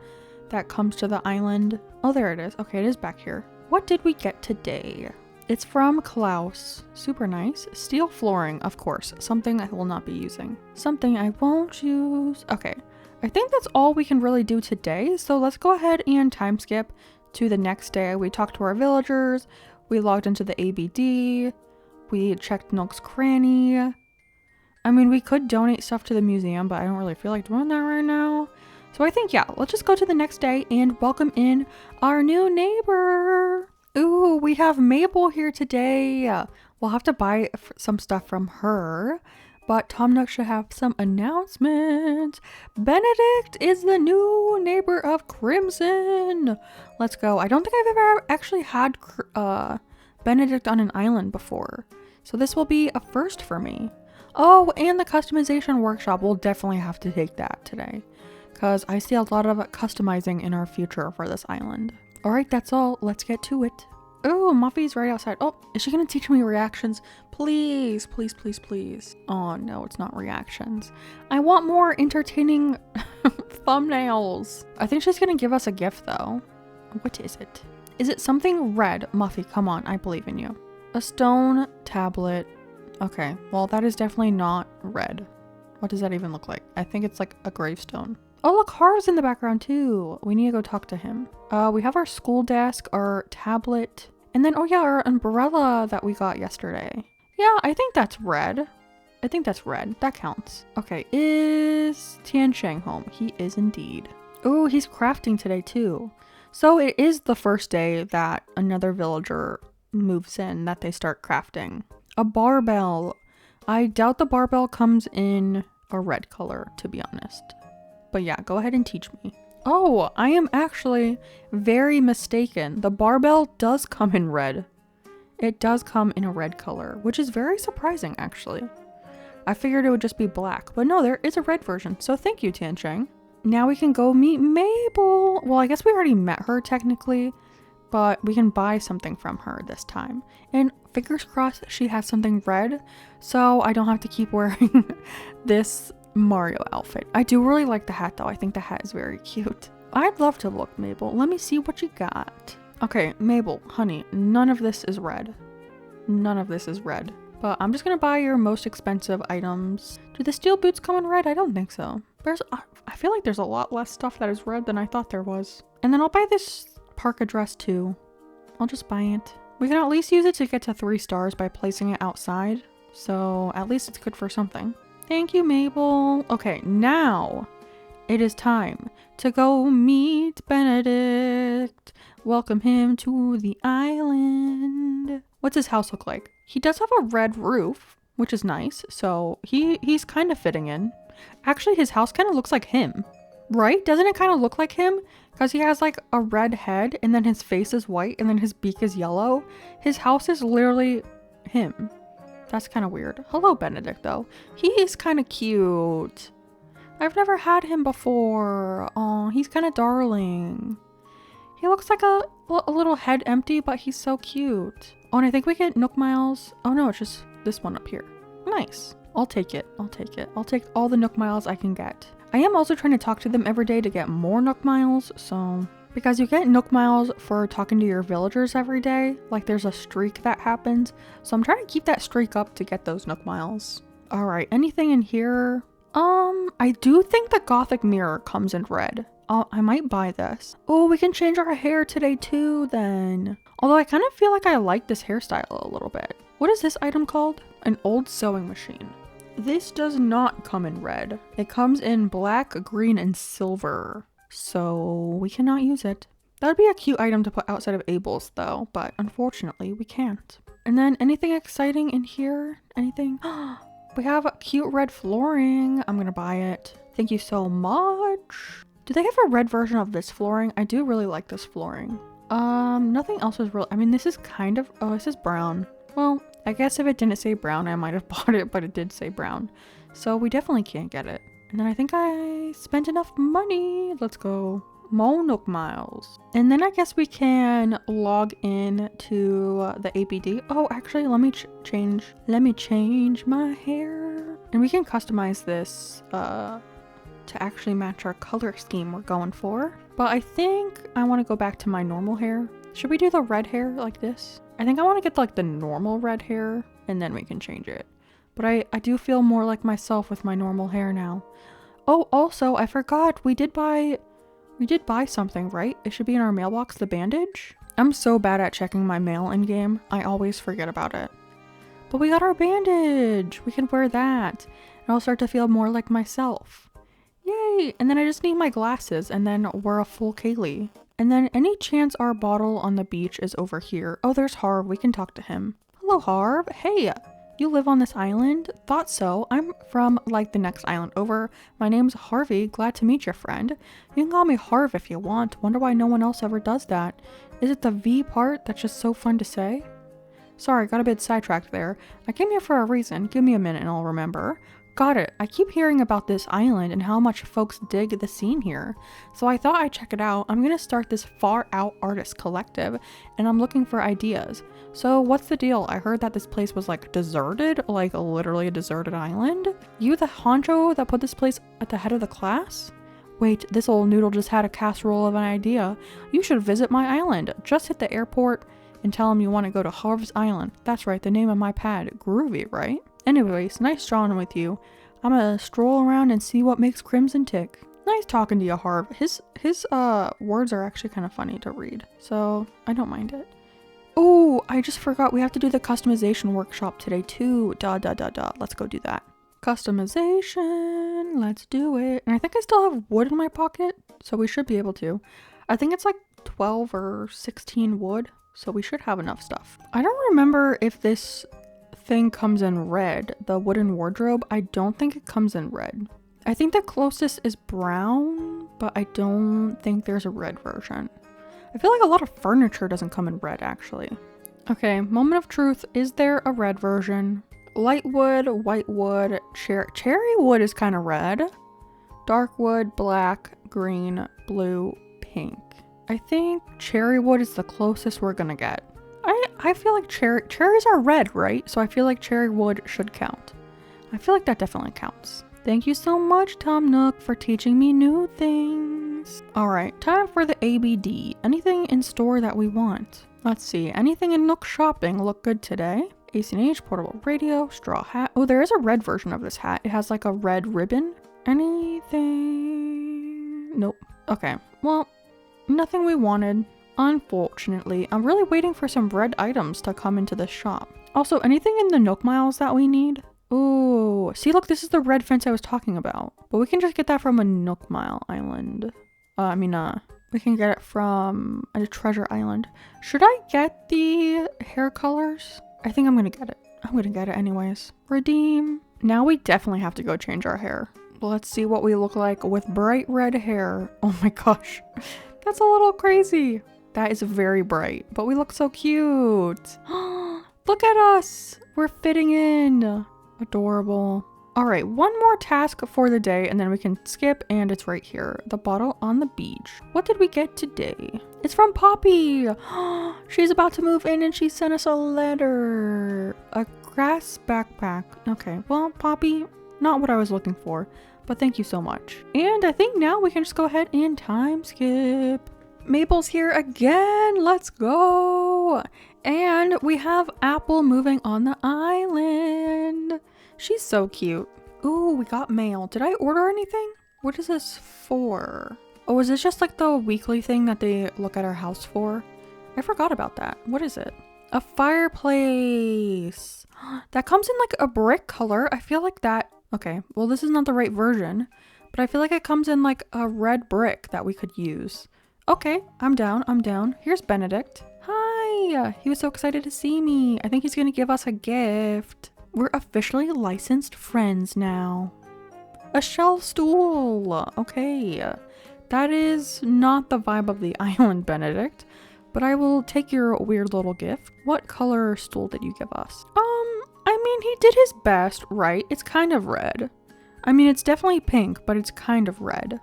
that comes to the island. Oh, there it is. Okay, it is back here. What did we get today? It's from Klaus. Super nice. Steel flooring, of course. Something I will not be using. Something I won't use. Okay, I think that's all we can really do today. So let's go ahead and time skip to the next day. We talked to our villagers. We logged into the ABD. We checked Nook's Cranny. I mean, we could donate stuff to the museum, but I don't really feel like doing that right now. So I think, yeah, let's just go to the next day and welcome in our new neighbor. Ooh, we have Mabel here today. We'll have to buy some stuff from her, but Tom Nook should have some announcements. Benedict is the new neighbor of Crimson. Let's go. I don't think I've ever actually had Benedict on an island before, so this will be a first for me. Oh, and the customization workshop. We'll definitely have to take that today, because I see a lot of customizing in our future for this island. Alright, that's all. Let's get to it. Oh, Muffy's right outside. Oh, is she gonna teach me reactions? Please, please, please, please. Oh no, it's not reactions. I want more entertaining thumbnails. I think she's gonna give us a gift though. What is it? Is it something red? Muffy, come on, I believe in you. A stone tablet. Okay, well that is definitely not red. What does that even look like? I think it's like a gravestone. Oh, look, Harv's in the background too. We need to go talk to him. We have our school desk, our tablet, and then, oh yeah, our umbrella that we got yesterday. Yeah, I think that's red. I think that's red. That counts. Okay, is Tian Shang home? He is indeed. Oh, he's crafting today too. So it is the first day that another villager moves in that they start crafting. A barbell. I doubt the barbell comes in a red color, to be honest. but yeah, go ahead and teach me. Oh, I am actually very mistaken. The barbell does come in red. It does come in a red color, which is very surprising actually. I figured it would just be black, but no, there is a red version. So thank you, Tian Cheng. Now we can go meet Mabel. Well, I guess we already met her technically, but we can buy something from her this time. And fingers crossed she has something red, so I don't have to keep wearing this Mario outfit. I do really like the hat though. I think the hat is very cute. I'd love to look, Mabel. Let me see what you got. Okay, Mabel, honey, none of this is red. None of this is red. But I'm just gonna buy your most expensive items. Do the steel boots come in red? I don't think so. I feel like there's a lot less stuff that is red than I thought there was. And then I'll buy this parka dress too. I'll just buy it. We can at least use it to get to 3 stars by placing it outside. So at least it's good for something. Thank you, Mabel. Okay, now it is time to go meet Benedict. Welcome him to the island. What's his house look like? He does have a red roof, which is nice. So he's kind of fitting in. Actually, his house kind of looks like him, right? Doesn't it kind of look like him? Because he has like a red head and then his face is white and then his beak is yellow. His house is literally him. That's kind of weird. Hello, Benedict, though. He is kind of cute. I've never had him before. Oh, he's kind of darling. He looks like a little head empty, but he's so cute. Oh, and I think we get Nook Miles. Oh no, it's just this one up here. Nice. I'll take it. I'll take it. I'll take all the Nook Miles I can get. I am also trying to talk to them every day to get more Nook Miles, so... Because you get Nook Miles for talking to your villagers every day. Like there's a streak that happens. So I'm trying to keep that streak up to get those Nook Miles. Alright, anything in here? I do think the Gothic mirror comes in red. I might buy this. Oh, we can change our hair today too then. Although I kind of feel like I like this hairstyle a little bit. What is this item called? An old sewing machine. This does not come in red. It comes in black, green, and silver. So we cannot use it. That would be a cute item to put outside of Abel's though, but unfortunately we can't. And then anything exciting in here? Anything? We have cute red flooring. I'm gonna buy it. Thank you so much. Do they have a red version of this flooring? I do really like this flooring. Nothing else is real. I mean, this is kind of, oh, this is brown. Well, I guess if it didn't say brown, I might have bought it, but it did say brown. So we definitely can't get it. And then I think I spent enough money. Let's go. More Nook Miles. And then I guess we can log in to the APD. Oh, actually, let me change my hair. And we can customize this to actually match our color scheme we're going for. But I think I want to go back to my normal hair. Should we do the red hair like this? I think I want to get like the normal red hair and then we can change it. But I do feel more like myself with my normal hair now. Oh, also, I forgot we did buy something, right? It should be in our mailbox, the bandage. I'm so bad at checking my mail in game. I always forget about it. But we got our bandage. We can wear that. And I'll start to feel more like myself. Yay! And then I just need my glasses and then we're a full Kaylee. And then any chance our bottle on the beach is over here. Oh, there's Harv. We can talk to him. Hello, Harv. Hey, you live on this island? Thought so. I'm from like the next island over. My name's Harvey. Glad to meet your friend. You can call me Harv if you want. Wonder why no one else ever does that. Is it the V part that's just so fun to say? Sorry, got a bit sidetracked there. I came here for a reason. Give me a minute and I'll remember. Got it. I keep hearing about this island and how much folks dig the scene here. So I thought I'd check it out. I'm gonna start this far out artist collective and I'm looking for ideas. So what's the deal? I heard that this place was like deserted, like literally a deserted island. You the honcho that put this place at the head of the class? Wait, this old noodle just had a casserole of an idea. You should visit my island. Just hit the airport and tell him you want to go to Harv's Island. That's right, the name of my pad. Groovy, right? Anyways, nice drawing with you. I'm gonna stroll around and see what makes Crimson tick. Nice talking to you, Harv. His words are actually kind of funny to read, so I don't mind it. Oh, I just forgot we have to do the customization workshop today too. Let's go do that. Customization, let's do it. And I think I still have wood in my pocket, so we should be able to. I think it's like 12 or 16 wood, so we should have enough stuff. I don't remember if this thing comes in red, the wooden wardrobe. I don't think it comes in red. I think the closest is brown, but I don't think there's a red version. I feel like a lot of furniture doesn't come in red, actually. Okay, moment of truth. Is there a red version? Light wood, white wood, cherry wood is kind of red. Dark wood, black, green, blue, pink. I think cherry wood is the closest we're gonna get. I feel like cherries are red, right? So I feel like cherry wood should count. I feel like that definitely counts. Thank you so much, Tom Nook, for teaching me new things. All right, time for the ABD. Anything in store that we want? Let's see. Anything in Nook shopping look good today? ACH, portable radio, straw hat. Oh, there is a red version of this hat. It has like a red ribbon. Anything? Nope. Okay. Well, nothing we wanted. Unfortunately, I'm really waiting for some red items to come into this shop. Also, anything in the Nook miles that we need? Oh, see, look, this is the red fence I was talking about. But we can just get that from a Nook mile island. We can get it from a treasure island. Should I get the hair colors? I think I'm gonna get it. I'm gonna get it anyways. Redeem. Now we definitely have to go change our hair. Let's see what we look like with bright red hair. Oh my gosh. That's a little crazy. That is very bright, but we look so cute. Look at us. We're fitting in. Adorable. All right, one more task for the day and then we can skip, and it's right here. The bottle on the beach. What did we get today? It's from Poppy. She's about to move in and she sent us a letter. A grass backpack. Okay, well, Poppy, not what I was looking for, but thank you so much. And I think now we can just go ahead and time skip. Mabel's here again. Let's go. And we have Apple moving on the island. She's so cute. Ooh, we got mail. Did I order anything? What is this for? Oh, is this just like the weekly thing that they look at our house for? I forgot about that. What is it? A fireplace. That comes in like a brick color. I feel like that. Okay, well, this is not the right version, but I feel like it comes in like a red brick that we could use. Okay, I'm down. I'm down. Here's Benedict. Hi. He was so excited to see me. I think he's gonna give us a gift. We're officially licensed friends now. A shelf stool. Okay. That is not the vibe of the island, Benedict, but I will take your weird little gift. What color stool did you give us? I mean, he did his best, right? It's kind of red. I mean, it's definitely pink, but it's kind of red.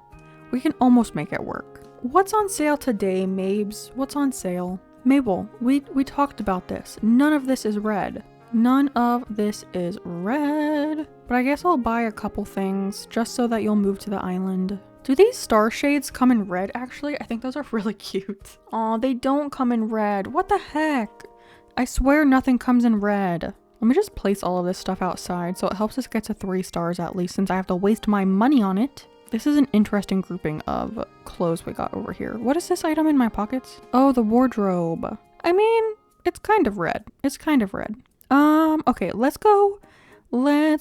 We can almost make it work. What's on sale today, Mabes? What's on sale? Mabel, we talked about this. None of this is red. None of this is red. But I guess I'll buy a couple things just so that you'll move to the island. Do these star shades come in red, actually? I think those are really cute. Aw, they don't come in red. What the heck? I swear nothing comes in red. Let me just place all of this stuff outside so it helps us get to 3 stars at least, since I have to waste my money on it. This is an interesting grouping of clothes we got over here. What is this item in my pockets? Oh, the wardrobe. I mean, it's kind of red. It's kind of red. Okay, let's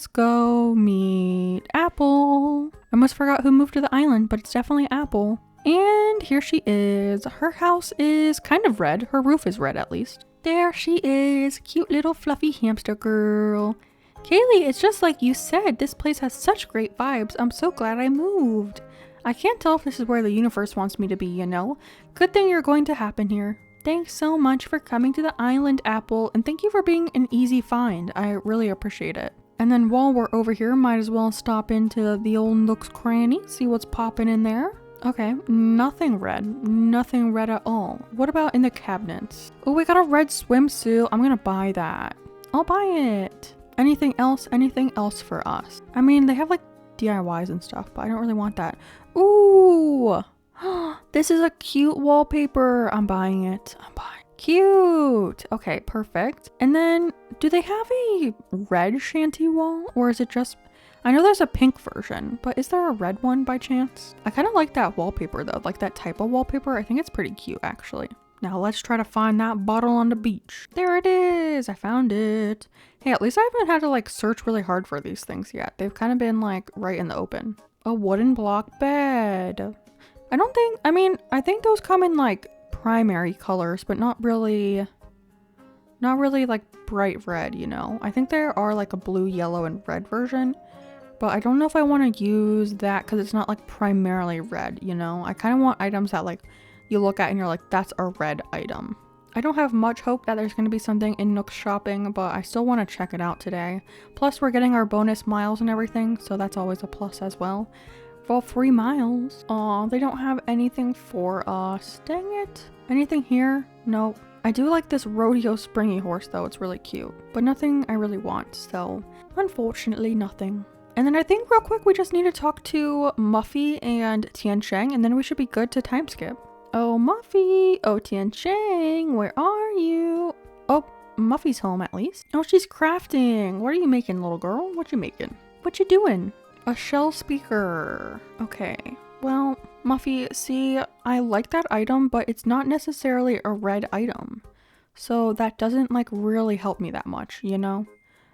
go meet Apple. I almost forgot who moved to the island, but it's definitely Apple. And here she is. Her house is kind of red. Her roof is red, at least. There she is. Cute little fluffy hamster girl. Kaylee, it's just like you said. This place has such great vibes. I'm so glad I moved. I can't tell if this is where the universe wants me to be, you know? Good thing you're going to happen here. Thanks so much for coming to the island, Apple, and thank you for being an easy find. I really appreciate it. And then while we're over here, might as well stop into the old Nook's cranny, see what's popping in there. Okay, nothing red. Nothing red at all. What about in the cabinets? Oh, we got a red swimsuit. I'm gonna buy that. I'll buy it. Anything else? Anything else for us? I mean, they have like DIYs and stuff, but I don't really want that. Ooh! This is a cute wallpaper. I'm buying it. I'm buying it. Cute. Okay, perfect. And then, do they have a red shanty wall? Or is it just... I know there's a pink version, but is there a red one by chance? I kind of like that wallpaper though. Like that type of wallpaper. I think it's pretty cute actually. Now let's try to find that bottle on the beach. There it is. I found it. Hey, at least I haven't had to like search really hard for these things yet. They've kind of been like right in the open. A wooden block bed. I think those come in like primary colors, but not really like bright red, you know? I think there are like a blue, yellow, and red version, but I don't know if I want to use that because it's not like primarily red, you know? I kind of want items that like you look at and you're like, that's a red item. I don't have much hope that there's going to be something in Nook's shopping, but I still want to check it out today. Plus, we're getting our bonus miles and everything, so that's always a plus as well. For 3 miles. Aw, they don't have anything for us. Dang it. Anything here? Nope. I do like this rodeo springy horse though, it's really cute. But nothing I really want, so unfortunately nothing. And then I think real quick we just need to talk to Muffy and Tian Sheng, and then we should be good to time skip. Oh, Muffy! Oh, Tian Sheng, where are you? Oh, Muffy's home at least. Oh, she's crafting. What are you making, little girl? What you making? What you doing? A shell speaker. Okay. Well, Muffy, see, I like that item, but it's not necessarily a red item. So that doesn't like really help me that much, you know?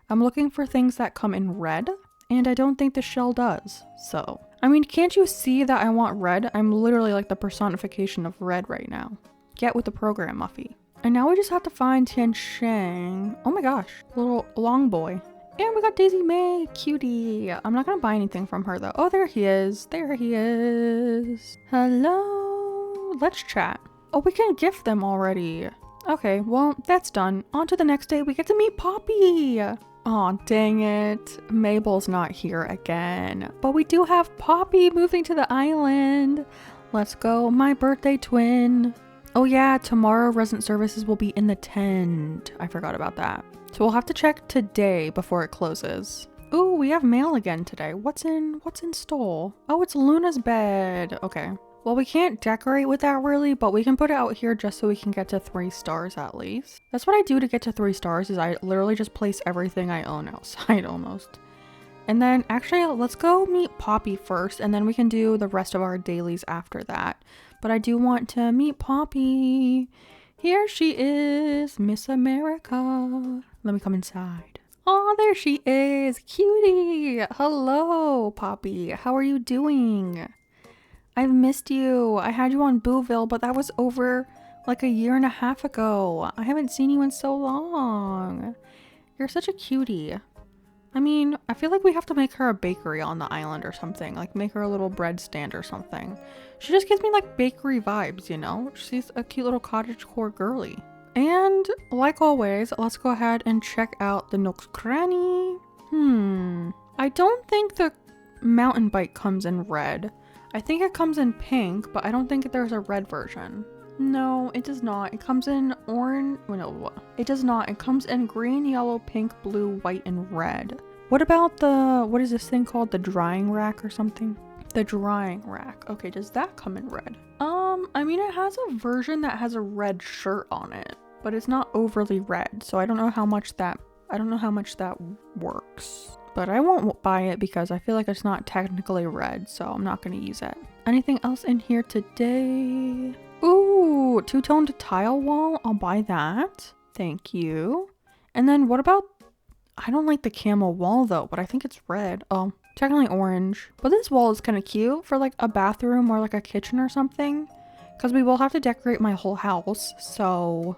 I'm looking for things that come in red, and I don't think the shell does. So, I mean, can't you see that I want red? I'm literally like the personification of red right now. Get with the program, Muffy. And now we just have to find Tian Sheng. Oh my gosh, little long boy. And we got Daisy May, cutie. I'm not gonna buy anything from her though. Oh, there he is. There he is. Hello. Let's chat. Oh, we can gift them already. Okay, well, that's done. On to the next day. We get to meet Poppy. Aw, dang it. Mabel's not here again. But we do have Poppy moving to the island. Let's go, my birthday twin. Oh yeah, tomorrow resident services will be in the tent. I forgot about that. So we'll have to check today before it closes. Ooh, we have mail again today. What's in store? Oh, it's Luna's bed. Okay. Well, we can't decorate with that really, but we can put it out here just so we can get to 3 stars at least. That's what I do to get to 3 stars, is I literally just place everything I own outside almost. And then actually, let's go meet Poppy first, and then we can do the rest of our dailies after that. But I do want to meet Poppy. Here she is, Miss America. Let me come inside. Oh, there she is, cutie. Hello, Poppy. How are you doing? I've missed you. I had you on Booville, but that was over like a 1.5 years ago. I haven't seen you in so long. You're such a cutie. I mean, I feel like we have to make her a bakery on the island or something. Like make her a little bread stand or something. She just gives me like bakery vibes, you know? She's a cute little cottagecore girly. And like always, let's go ahead and check out the Nook's Cranny. I don't think the mountain bike comes in red. I think it comes in pink, but I don't think there's a red version. No, it does not. It comes in orange. No, it does not. It comes in green, yellow, pink, blue, white, and red. What about the, what is this thing called? The drying rack or something? The drying rack. Okay, does that come in red? I mean, it has a version that has a red shirt on it, but it's not overly red. So I don't know how much that works. But I won't buy it because I feel like it's not technically red, so I'm not going to use it. Anything else in here today? Ooh, 2-toned tile wall. I'll buy that. Thank you. And then what about, I don't like the camel wall though, but I think it's red. Oh, technically orange. But this wall is kind of cute for like a bathroom or like a kitchen or something. Because we will have to decorate my whole house, so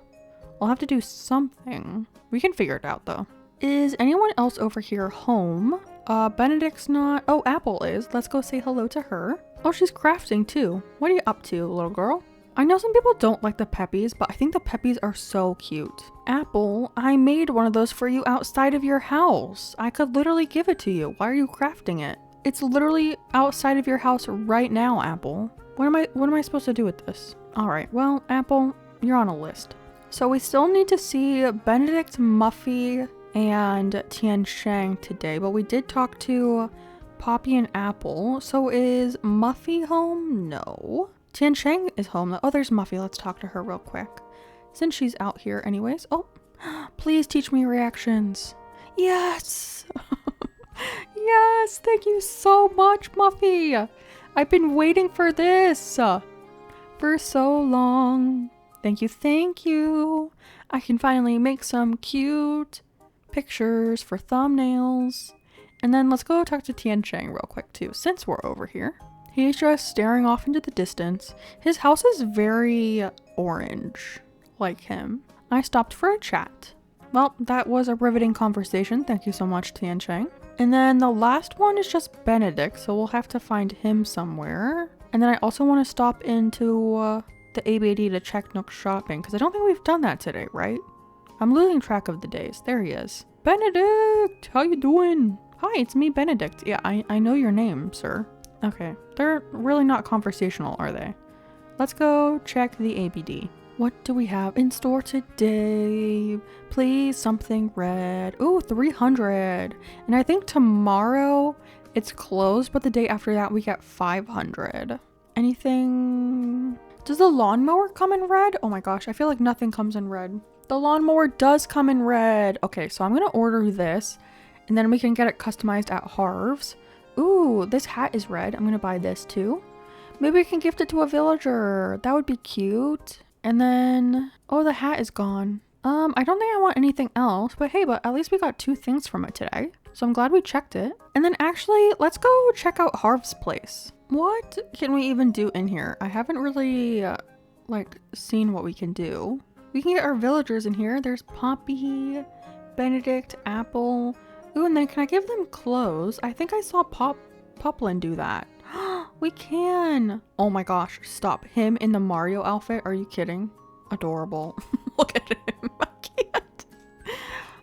we'll have to do something. We can figure it out though. Is anyone else over here home? Benedict's not. Oh, Apple is. Let's go say hello to her. Oh, she's crafting too. What are you up to, little girl? I know some people don't like the peppies, but I think the peppies are so cute. Apple, I made one of those for you outside of your house. I could literally give it to you. Why are you crafting it? It's literally outside of your house right now, Apple. What am I supposed to do with this? All right, well, Apple, you're on a list. So we still need to see Benedict, Muffy, and Tian Sheng today, but we did talk to Poppy and Apple. So is Muffy home? No. Tian Sheng is home. Oh, there's Muffy. Let's talk to her real quick, since she's out here anyways. Oh, please teach me reactions. Yes. Yes, thank you so much, Muffy. I've been waiting for this for so long. Thank you. I can finally make some cute pictures for thumbnails. And then let's go talk to Tian Sheng real quick too, since we're over here. He's just staring off into the distance. His house is very orange, like him. I stopped for a chat. Well, that was a riveting conversation. Thank you so much, Tian Sheng. And then the last one is just Benedict, so we'll have to find him somewhere. And then I also want to stop into the ABD to check Nook shopping, because I don't think we've done that today, right? I'm losing track of the days. There he is. Benedict, how you doing? Hi, it's me, Benedict. Yeah, I know your name, sir. Okay, they're really not conversational, are they? Let's go check the ABD. What do we have in store today? Please, something red. Ooh, 300. And I think tomorrow it's closed, but the day after that we get 500. Anything? Does the lawnmower come in red? Oh my gosh, I feel like nothing comes in red. The lawnmower does come in red. Okay, so I'm gonna order this and then we can get it customized at Harv's. Ooh, this hat is red. I'm gonna buy this too. Maybe we can gift it to a villager. That would be cute. And then, oh, the hat is gone. I don't think I want anything else, but hey, but at least we got 2 things from it today. So I'm glad we checked it. And then actually, let's go check out Harv's place. What can we even do in here? I haven't really, seen what we can do. We can get our villagers in here. There's Poppy, Benedict, Apple. Ooh, and then can I give them clothes? I think I saw Poplin do that. We can. Oh my gosh, stop. Him in the Mario outfit? Are you kidding? Adorable. Look at him. I can't.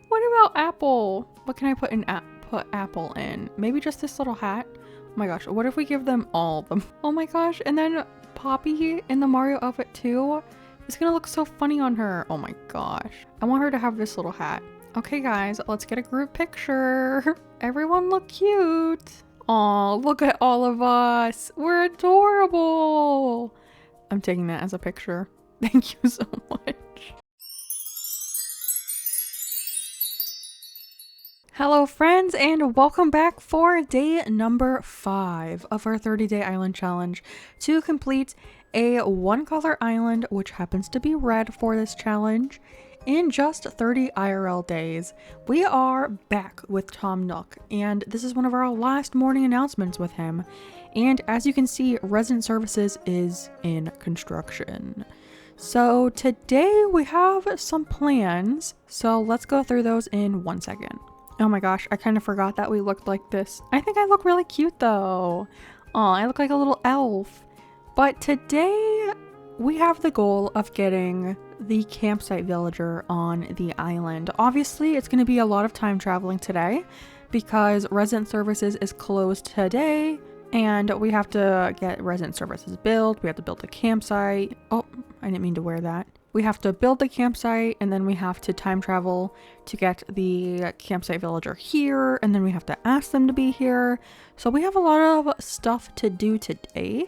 What about Apple? What can I put Apple in? Maybe just this little hat? Oh my gosh, what if we give them all of them? Oh my gosh, and then Poppy in the Mario outfit too? It's gonna look so funny on her. Oh my gosh. I want her to have this little hat. Okay guys, let's get a group picture. Everyone look cute. Aw, look at all of us. We're adorable. I'm taking that as a picture. Thank you so much. Hello friends, and welcome back for day number 5 of our 30-day island challenge to complete a 1-color island, which happens to be red for this challenge, in just 30 IRL days. We are back with Tom Nook, and this is one of our last morning announcements with him. And as you can see, resident services is in construction. So today we have some plans, so let's go through those in 1 second. Oh my gosh, I kind of forgot that we looked like this. I think I look really cute though. Aw, I look like a little elf. But today we have the goal of getting the campsite villager on the island. Obviously, it's going to be a lot of time traveling today because resident services is closed today and we have to get resident services built. We have to build a campsite. Oh, I didn't mean to wear that. We have to build the campsite and then we have to time travel to get the campsite villager here, and then we have to ask them to be here. So we have a lot of stuff to do today.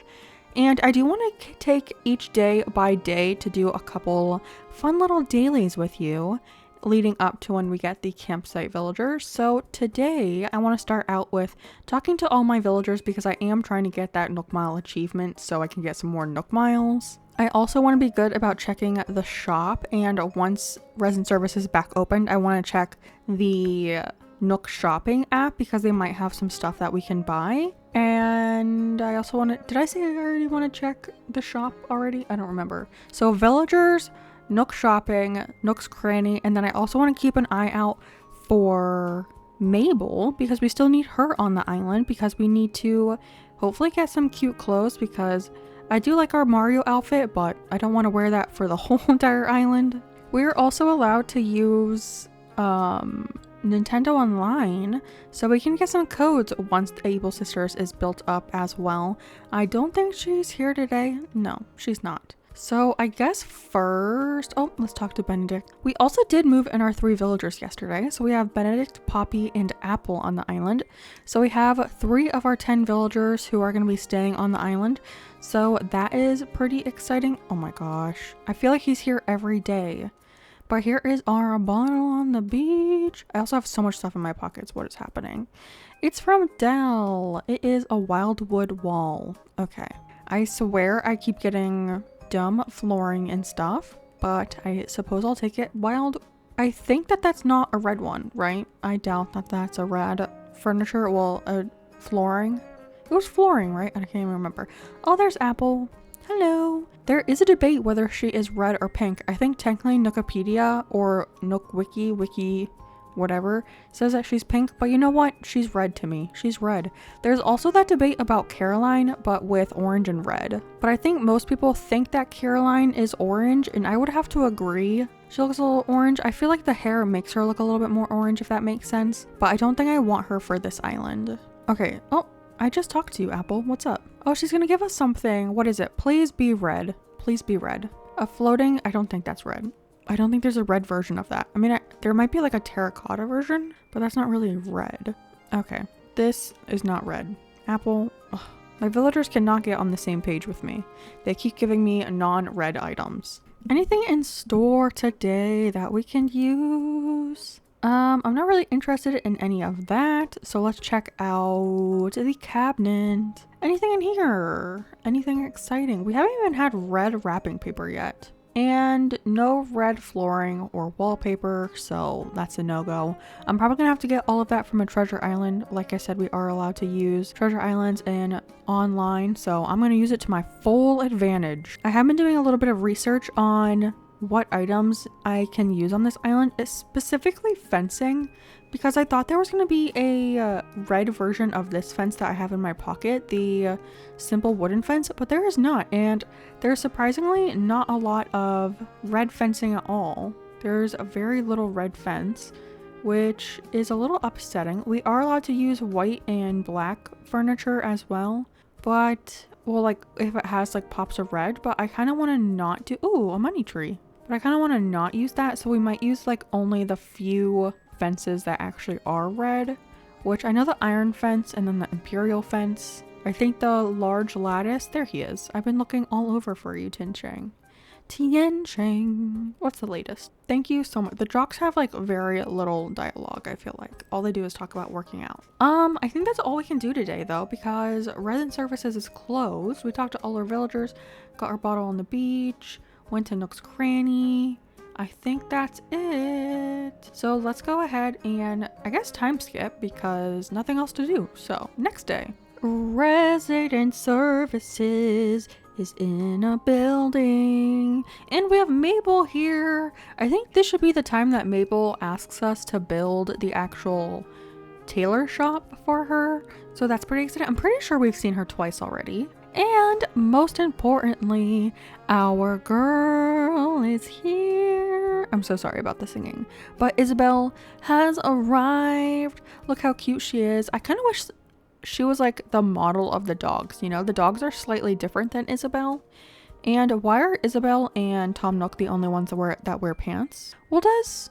And I do want to take each day by day to do a couple fun little dailies with you leading up to when we get the campsite villagers. So today I want to start out with talking to all my villagers because I am trying to get that Nook Mile achievement so I can get some more Nook Miles. I also want to be good about checking the shop, and once resident services is back open, I want to check the Nook shopping app because they might have some stuff that we can buy. And I also want to, did I say I already want to check the shop already? I don't remember. So villagers, Nook shopping, Nook's cranny, and then I also want to keep an eye out for Mabel because we still need her on the island because we need to hopefully get some cute clothes because I do like our Mario outfit, but I don't want to wear that for the whole entire island. We're also allowed to use Nintendo Online, so we can get some codes once the Able Sisters is built up as well. I don't think she's here today. No, she's not. So I guess first, oh, let's talk to Benedict. We also did move in our 3 villagers yesterday. So we have Benedict, Poppy, and Apple on the island. So we have 3 of our 10 villagers who are going to be staying on the island. So that is pretty exciting. Oh my gosh. I feel like he's here every day. But here is our bottle on the beach. I also have so much stuff in my pockets. What is happening? It's from Dell. It is a wildwood wall. Okay. I swear I keep getting dumb flooring and stuff, but I suppose I'll take it. I think that that's not a red one, right? I doubt that that's a red furniture. Well, flooring. It was flooring, right? I can't even remember. Oh, there's Apple. Hello. There is a debate whether she is red or pink. I think technically Nookopedia or Nook Wiki, whatever says that she's pink, but you know what? She's red to me. She's red. There's also that debate about Caroline, but with orange and red. But I think most people think that Caroline is orange, and I would have to agree. She looks a little orange. I feel like the hair makes her look a little bit more orange, if that makes sense. But I don't think I want her for this island. Okay. Oh, I just talked to you, Apple. What's up? Oh, she's gonna give us something. What is it? Please be red. Please be red. A floating, I don't think that's red. I don't think there's a red version of that. I mean, there might be like a terracotta version, but that's not really red. Okay, this is not red. Apple, ugh. My villagers cannot get on the same page with me. They keep giving me non-red items. Anything in store today that we can use? I'm not really interested in any of that, so let's check out the cabinet. Anything in here? Anything exciting? We haven't even had red wrapping paper yet. And no red flooring or wallpaper, so that's a no-go. I'm probably gonna have to get all of that from a treasure island. Like I said, we are allowed to use treasure islands in online, so I'm gonna use it to my full advantage. I have been doing a little bit of research on what items I can use on this island, specifically fencing, because I thought there was going to be a red version of this fence that I have in my pocket, the simple wooden fence, but there is not, and there's surprisingly not a lot of red fencing at all. There's a very little red fence, which is a little upsetting. We are allowed to use white and black furniture as well, but, well, like, if it has like pops of red, but I kind of want to not do, ooh, a money tree. But I kind of want to not use that, so we might use like only the few fences that actually are red, which I know the iron fence and then the imperial fence. I think the large lattice, there he is. I've been looking all over for you, Tiancheng. Tiancheng. What's the latest? Thank you so much. The jocks have like very little dialogue, I feel like. All they do is talk about working out. I think that's all we can do today though, because resident services is closed. We talked to all our villagers, got our bottle on the beach, went to Nook's Cranny. I think that's it. So let's go ahead and I guess time skip because nothing else to do. So next day. Resident services is in a building and we have Mabel here. I think this should be the time that Mabel asks us to build the actual tailor shop for her. So that's pretty exciting. I'm pretty sure we've seen her twice already. And most importantly, our girl is here. I'm so sorry about the singing, but Isabel has arrived. Look how cute she is. I kind of wish she was like the model of the dogs. You know, the dogs are slightly different than Isabel. And why are Isabel and Tom Nook the only ones that wear pants? Well, does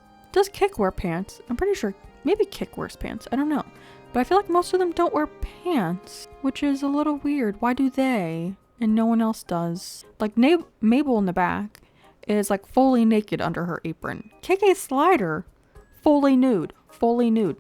Kick wear pants? I'm pretty sure maybe Kick wears pants. I don't know. But I feel like most of them don't wear pants, which is a little weird. Why do they and no one else does? Like Mabel in the back is like fully naked under her apron. KK Slider, fully nude.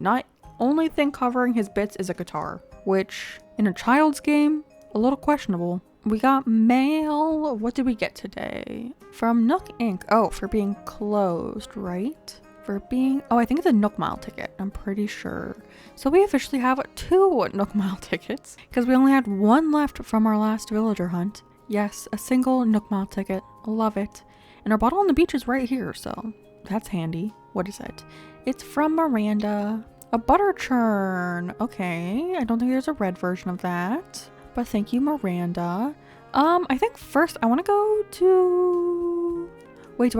Not only thing covering his bits is a guitar, which in a child's game, a little questionable. We got mail. What did we get today? From Nook Inc. Oh, for being closed, right? I think it's a Nook Mile ticket. I'm pretty sure. So we officially have 2 Nook Mile tickets because we only had 1 left from our last villager hunt. Yes, a single Nook Mile ticket. Love it. And our bottle on the beach is right here, so that's handy. What is it? It's from Miranda. A butter churn. Okay, I don't think there's a red version of that, but thank you, Miranda. I think first I want to go to... Wait,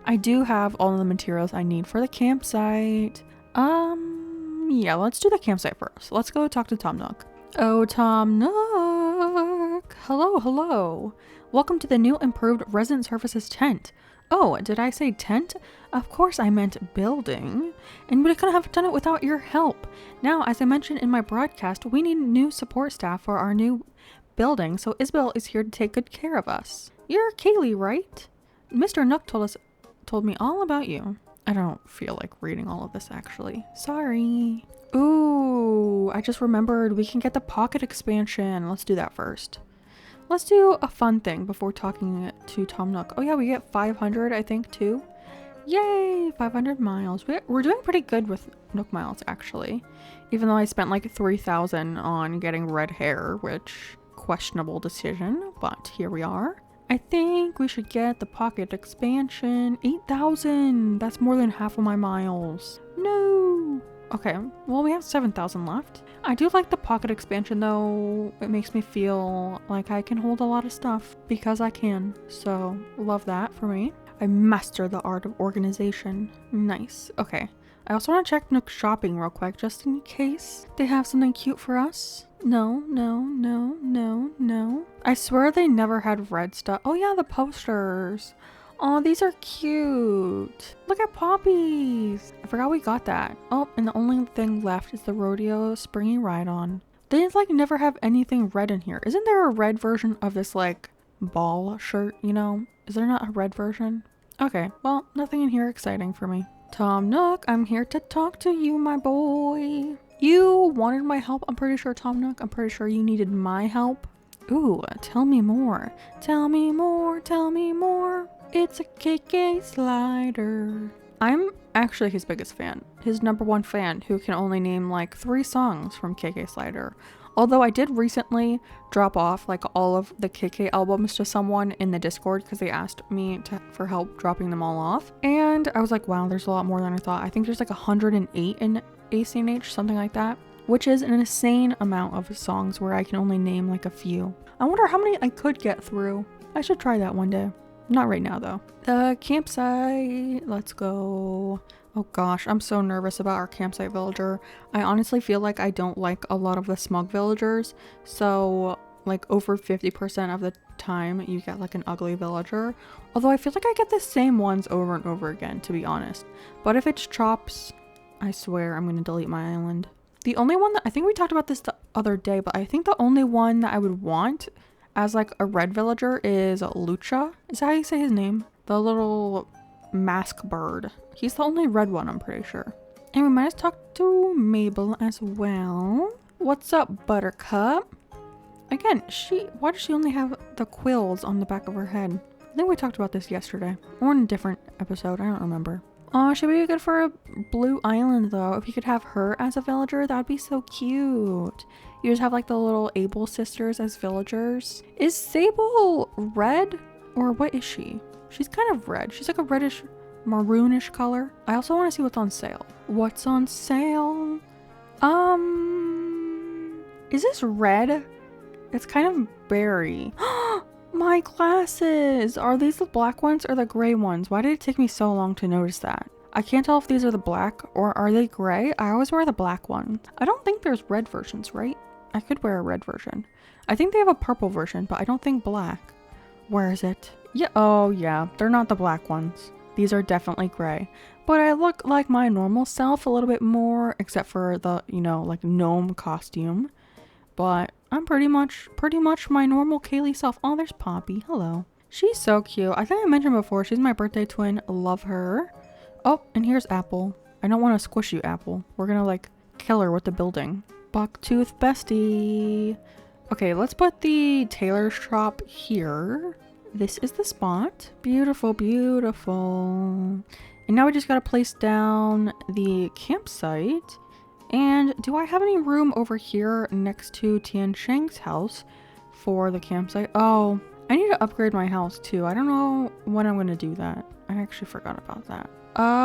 I do have all of the materials I need for the campsite. Yeah, let's do the campsite first. Let's go talk to Tom Nook. Oh, Tom Nook. Hello. Welcome to the new improved resident services tent. Oh, did I say tent? Of course I meant building. And we couldn't have done it without your help. Now, as I mentioned in my broadcast, we need new support staff for our new building, so Isabel is here to take good care of us. You're Kaylee, right? Mr. Nook told me all about you. I don't feel like reading all of this actually. Sorry. Ooh, I just remembered we can get the pocket expansion. Let's do that first. Let's do a fun thing before talking to Tom Nook. Oh yeah, we get 500 I think too. Yay, 500 miles. We're doing pretty good with Nook miles actually. Even though I spent like 3,000 on getting red hair, which questionable decision, but here we are. I think we should get the pocket expansion. 8,000. That's more than half of my miles. No. Okay, well, we have 7,000 left. I do like the pocket expansion though. It makes me feel like I can hold a lot of stuff because I can. So love that for me. I master the art of organization. Nice. Okay. I also want to check Nook Shopping real quick just in case they have something cute for us. No, no, no, no, no. I swear they never had red stuff. Oh yeah, the posters. Oh, these are cute. Look at Poppies. I forgot we got that. Oh, and the only thing left is the Rodeo Springy Ride-On. They like never have anything red in here. Isn't there a red version of this like ball shirt, you know? Is there not a red version? Okay, well, nothing in here exciting for me. Tom Nook, I'm here to talk to you, my boy. You wanted my help, I'm pretty sure, Tom Nook. I'm pretty sure you needed my help. Ooh, tell me more. Tell me more, tell me more. It's a KK slider. I'm actually his biggest fan. His #1 fan who can only name like 3 songs from KK Slider. Although I did recently drop off like all of the KK albums to someone in the Discord because they asked me for help dropping them all off. And I was like, wow, there's a lot more than I thought. I think there's like 108 in acnh, something like that. Which is an insane amount of songs where I can only name like a few. I wonder how many I could get through. I should try that one day. Not right now though. The campsite, let's go. Oh gosh, I'm so nervous about our campsite villager. I honestly feel like I don't like a lot of the smug villagers. So like over 50% of the time you get like an ugly villager. Although I feel like I get the same ones over and over again, to be honest. But if it's chops, I swear I'm gonna delete my island. The only one that, I think we talked about this the other day, but I think the only one that I would want as like a red villager is Lucha. Is that how you say his name? The little mask bird. He's the only red one, I'm pretty sure. And we might have talked to Mabel as well. What's up, Buttercup? Again, why does she only have the quills on the back of her head? I think we talked about this yesterday or in a different episode. I don't remember. Oh, she'd be good for a blue island though. If you could have her as a villager, that'd be so cute. You just have like the little Able sisters as villagers. Is Sable red or what is she? She's kind of red. She's like a reddish, maroonish color. I also want to see what's on sale. What's on sale? Is this red? It's kind of berry. My glasses! Are these the black ones or the gray ones? Why did it take me so long to notice that? I can't tell if these are the black or are they gray? I always wear the black one. I don't think there's red versions, right? I could wear a red version. I think they have a purple version, but I don't think black. Where is it? Yeah, oh yeah, they're not the black ones. These are definitely gray. But I look like my normal self a little bit more, except for the, you know, like gnome costume. But I'm pretty much my normal Kaylee self. Oh, there's Poppy. Hello. She's so cute. I think I mentioned before, she's my birthday twin. Love her. Oh, and here's Apple. I don't want to squish you, Apple. We're gonna like kill her with the building. Bucktooth bestie. Okay, let's put the tailor shop here. This is the spot. Beautiful, beautiful. And now we just gotta place down the campsite. And do I have any room over here next to Tian Shang's house for the campsite? Oh, I need to upgrade my house too. I don't know when I'm gonna do that. I actually forgot about that.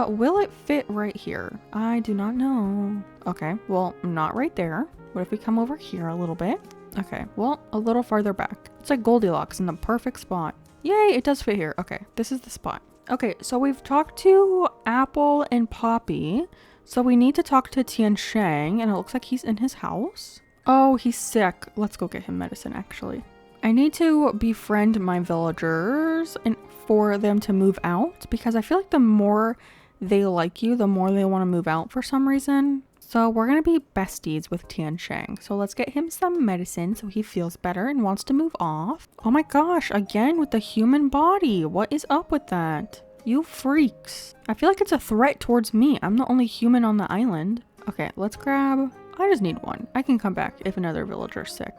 Will it fit right here? I do not know. Okay, well, not right there. What if we come over here a little bit? Okay, well, a little farther back. It's like Goldilocks in the perfect spot. Yay, it does fit here. Okay, this is the spot. Okay, so we've talked to Apple and Poppy. So we need to talk to Tian Shang, and it looks like he's in his house. Oh, he's sick. Let's go get him medicine, actually. I need to befriend my villagers and for them to move out, because I feel like the more they like you, the more they want to move out for some reason. So we're going to be besties with Tian Shang. So let's get him some medicine so he feels better and wants to move off. Oh my gosh, again with the human body. What is up with that? You freaks. I feel like it's a threat towards me. I'm the only human on the island. Okay, let's grab... I just need one. I can come back if another villager's sick.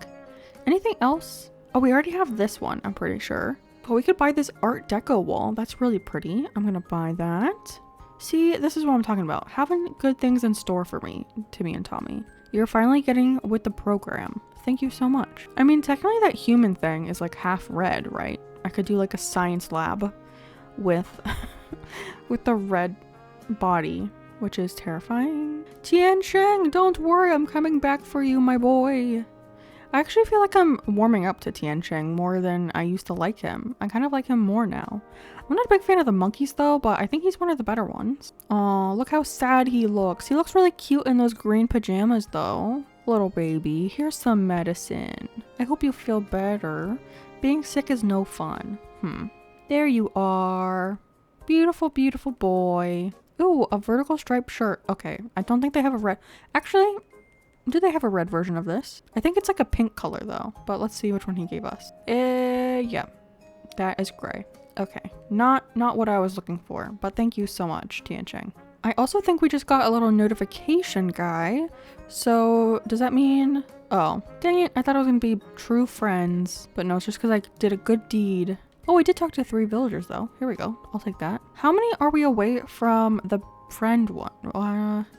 Anything else? Oh, we already have this one, I'm pretty sure. Oh, we could buy this Art Deco wall. That's really pretty. I'm gonna buy that. See, this is what I'm talking about. Having good things in store for me, Timmy and Tommy. You're finally getting with the program. Thank you so much. I mean, technically that human thing is like half red, right? I could do like a science lab with with the red body, which is terrifying. Tian Sheng, don't worry, I'm coming back for you, my boy. I actually feel like I'm warming up to Tian Sheng more than I used to like him. I kind of like him more now. I'm not a big fan of the monkeys though, but I think he's one of the better ones. Oh, look how sad he looks. He looks really cute in those green pajamas though. Little baby, here's some medicine. I hope you feel better. Being sick is no fun. There you are. Beautiful, beautiful boy. Ooh, a vertical striped shirt. Okay, I don't think they have a red. Actually, do they have a red version of this? I think it's like a pink color though, but let's see which one he gave us. Yeah, that is gray. Okay, not what I was looking for, but thank you so much, Tian Sheng. I also think we just got a little notification guy. So does that mean, oh, dang it, I thought it was gonna be true friends, but no, it's just because I did a good deed. Oh, we did talk to 3 villagers though. Here we go. I'll take that. How many are we away from the friend one?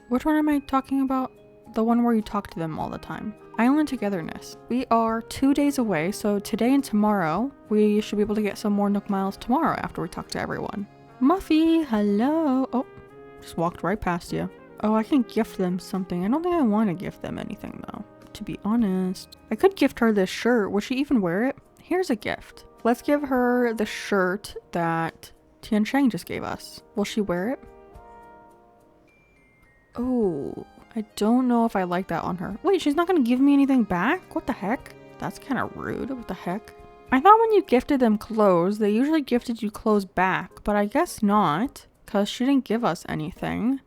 Which one am I talking about? The one where you talk to them all the time. Island togetherness. We are 2 days away, so today and tomorrow, we should be able to get some more Nook Miles tomorrow after we talk to everyone. Muffy, hello. Oh, just walked right past you. Oh, I can gift them something. I don't think I want to gift them anything though, to be honest. I could gift her this shirt. Would she even wear it? Here's a gift. Let's give her the shirt that Tian Sheng just gave us. Will she wear it? Oh, I don't know if I like that on her. Wait, she's not gonna give me anything back? What the heck? That's kind of rude. What the heck? I thought when you gifted them clothes, they usually gifted you clothes back, but I guess not, because she didn't give us anything.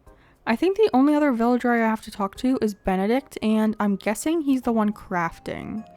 I think the only other villager I have to talk to is Benedict, and I'm guessing he's the one crafting.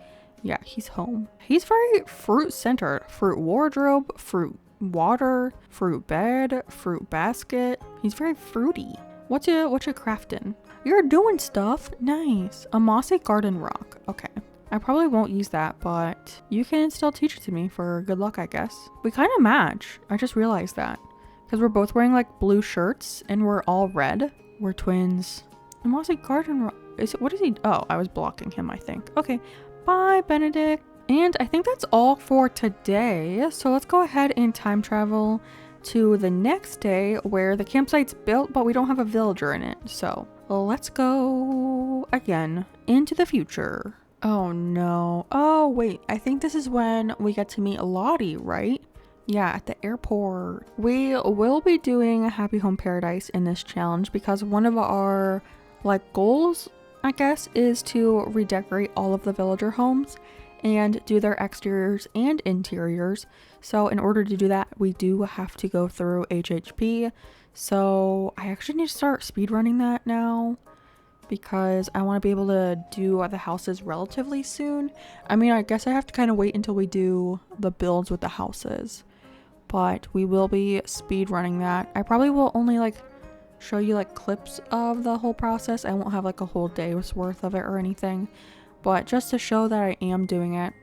Yeah, he's home. He's very fruit-centered. Fruit wardrobe, fruit water, fruit bed, fruit basket. He's very fruity. What you crafting? You're doing stuff. Nice. A mossy garden rock. Okay. I probably won't use that, but you can still teach it to me for good luck, I guess. We kind of match. I just realized that. Because we're both wearing like blue shirts and we're all red. We're twins. A mossy garden rock. What is he? Oh, I was blocking him, I think. Okay. Bye, Benedict. And I think that's all for today. So let's go ahead and time travel to the next day where the campsite's built, but we don't have a villager in it. So let's go again into the future. Oh no. Oh wait, I think this is when we get to meet Lottie, right? Yeah, at the airport. We will be doing a Happy Home Paradise in this challenge because one of our goals, I guess, is to redecorate all of the villager homes and do their exteriors and interiors. So in order to do that, we do have to go through HHP. So I actually need to start speedrunning that now because I want to be able to do the houses relatively soon. I mean, I guess I have to kind of wait until we do the builds with the houses, but we will be speedrunning that. I probably will only show you clips of the whole process. I won't have a whole day's worth of it or anything, but just to show that I am doing it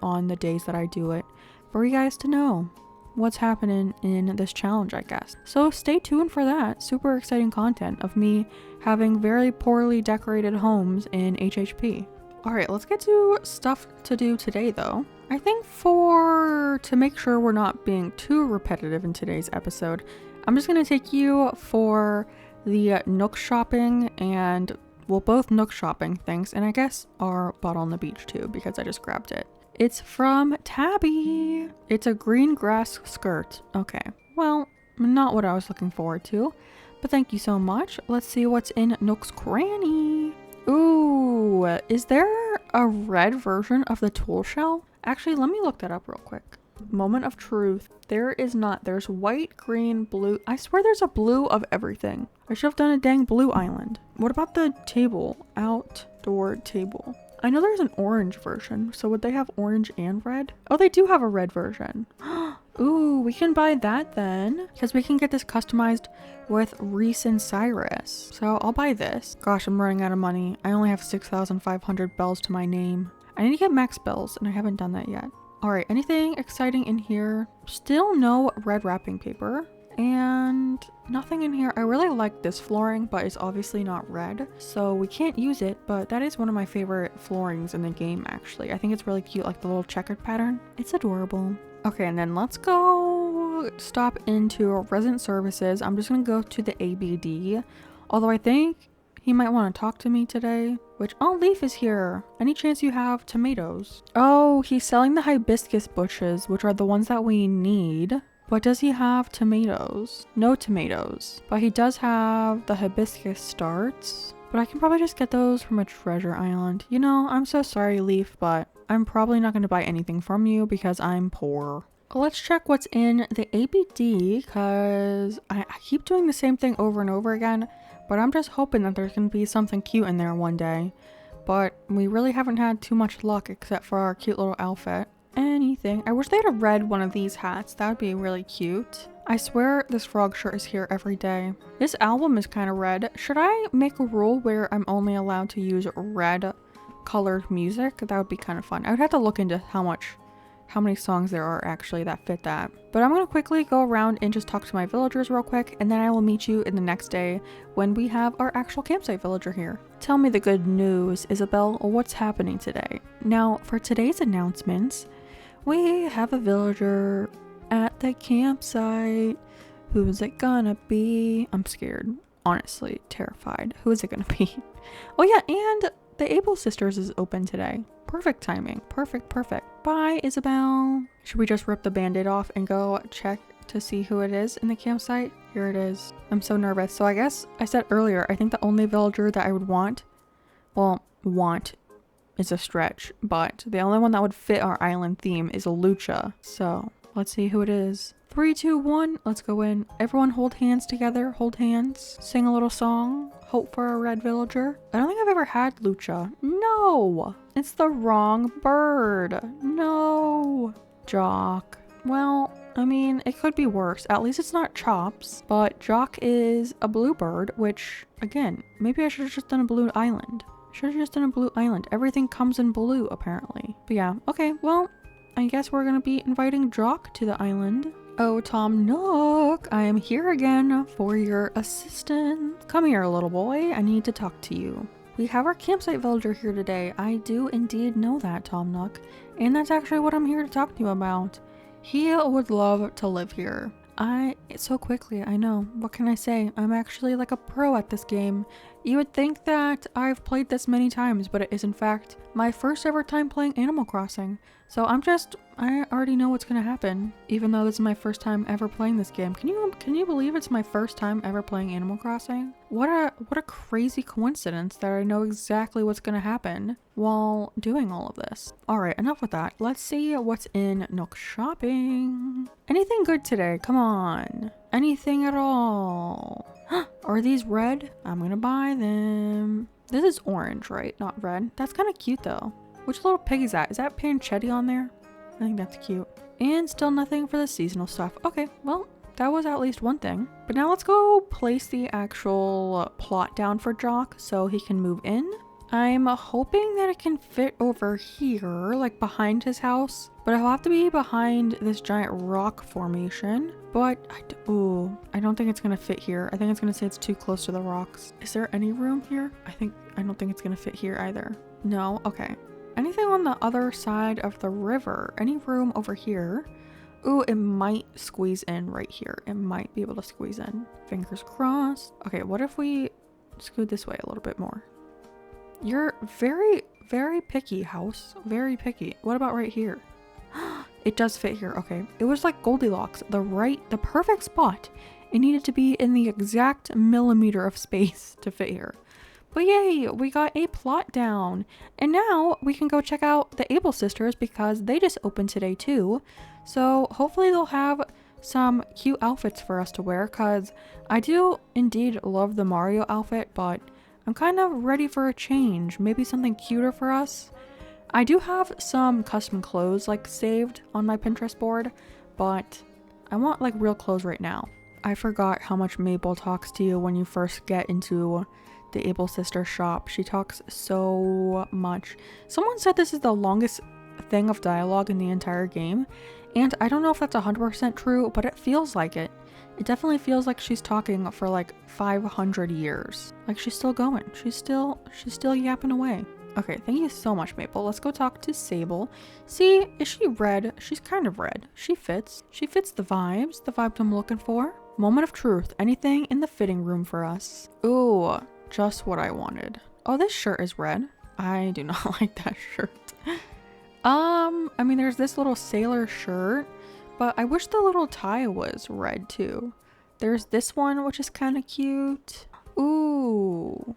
on the days that I do it for you guys to know what's happening in this challenge, I guess. So stay tuned for that. Super exciting content of me having very poorly decorated homes in HHP. All right, let's get to stuff to do today though. I think to make sure we're not being too repetitive in today's episode, I'm just gonna take you for the Nook shopping, and we'll both Nook shopping things, and I guess our bottle on the beach too because I just grabbed it. It's from Tabby. It's a green grass skirt. Okay, well, not what I was looking forward to, but thank you so much. Let's see what's in Nook's cranny. Ooh, is there a red version of the tool shell? Actually, let me look that up real quick. Moment of truth. There is not. There's white, green, blue. I swear there's a blue of everything. I should have done a dang blue island. What about the table? Outdoor table. I know there's an orange version, so would they have orange and red? Oh, they do have a red version. Ooh, we can buy that then, because we can get this customized with Reese and Cyrus. So I'll buy this. Gosh, I'm running out of money. I only have 6,500 bells to my name. I need to get max bells, and I haven't done that yet. All right, anything exciting in here? Still no red wrapping paper. And nothing in here. I really like this flooring, but it's obviously not red, so we can't use it, but that is one of my favorite floorings in the game, actually. I think it's really cute, the little checkered pattern. It's adorable. Okay, and then let's go stop into resident services. I'm just gonna go to the ABD, although I think He might want to talk to me today. Which, oh, Leaf is here. Any chance you have tomatoes? Oh, he's selling the hibiscus bushes, which are the ones that we need. But does he have tomatoes? No tomatoes. But he does have the hibiscus starts. But I can probably just get those from a treasure island. You know, I'm so sorry, Leaf, but I'm probably not going to buy anything from you because I'm poor. Let's check what's in the ABD, because I keep doing the same thing over and over again, but I'm just hoping that there's going to be something cute in there one day. But we really haven't had too much luck except for our cute little outfit. Anything. I wish they had read one of these hats. That would be really cute. I swear this frog shirt is here every day. This album is kind of red. Should I make a rule where I'm only allowed to use red colored music? That would be kind of fun. I would have to look into how many songs there are actually that fit that. But I'm going to quickly go around and just talk to my villagers real quick, and then I will meet you in the next day when we have our actual campsite villager here. Tell me the good news, Isabel. What's happening today? Now, for today's announcements, we have a villager at the campsite. Who is it gonna be? I'm scared. Honestly, terrified. Who is it gonna be? Oh yeah, and the Able Sisters is open today. Perfect timing. Perfect. Bye, Isabel. Should we just rip the band-aid off and go check to see who it is in the campsite? Here it is. I'm so nervous. So I guess I said earlier, I think the only villager that I would want is a stretch, but the only one that would fit our island theme is a Lucha. So let's see who it is. 3, 2, 1, let's go in. Everyone hold hands together, hold hands, sing a little song, hope for a red villager. I don't think I've ever had Lucha. No, it's the wrong bird. No. Jock. Well, I mean, it could be worse. At least it's not Chops, but Jock is a blue bird, which, again, maybe I should have just done a blue island. Everything comes in blue, apparently. But yeah, okay, well, I guess we're gonna be inviting Jock to the island. Oh, Tom Nook, I am here again for your assistance. Come here, little boy, I need to talk to you. We have our campsite villager here today. I do indeed know that, Tom Nook, and that's actually what I'm here to talk to you about. He would love to live here. So quickly, I know. What can I say? I'm actually like a pro at this game. You would think that I've played this many times, but it is in fact my first ever time playing Animal Crossing. So I already know what's gonna happen, even though this is my first time ever playing this game. Can you believe it's my first time ever playing Animal Crossing? What a crazy coincidence that I know exactly what's gonna happen while doing all of this. Alright, enough with that. Let's see what's in Nook Shopping. Anything good today? Come on. Anything at all? Are these red? I'm gonna buy them. This is orange, right? Not red. That's kind of cute though. Which little pig is that? Is that Panchetti on there? I think that's cute. And still nothing for the seasonal stuff. Okay, well, that was at least one thing. But now let's go place the actual plot down for Jock so he can move in. I'm hoping that it can fit over here, like behind his house. But it'll have to be behind this giant rock formation. But, I don't think it's gonna fit here. I think it's gonna say it's too close to the rocks. Is there any room here? I don't think it's gonna fit here either. No? Okay. Anything on the other side of the river? Any room over here? Ooh, it might squeeze in right here. It might be able to squeeze in. Fingers crossed. Okay, what if we scoot this way a little bit more? You're very, very picky, house. Very picky. What about right here? It does fit here. Okay. It was like Goldilocks. The perfect spot. It needed to be in the exact millimeter of space to fit here. But yay, we got a plot down. And now we can go check out the Able Sisters because they just opened today too. So hopefully they'll have some cute outfits for us to wear because I do indeed love the Mario outfit, but I'm kind of ready for a change. Maybe something cuter for us. I do have some custom clothes like saved on my Pinterest board, but I want like real clothes right now. I forgot how much Mabel talks to you when you first get into the Able Sister shop. She talks so much. Someone said this is the longest thing of dialogue in the entire game, and I don't know if that's 100% true, but it feels like it. It definitely feels like she's talking for like 500 years. Like she's still going. She's still yapping away. Okay, thank you so much, Maple. Let's go talk to Sable. See, is she red? She's kind of red. She fits. She fits the vibes I'm looking for. Moment of truth. Anything in the fitting room for us. Ooh, just what I wanted. Oh, this shirt is red. I do not like that shirt. I mean, there's this little sailor shirt, but I wish the little tie was red too. There's this one, which is kind of cute. Ooh.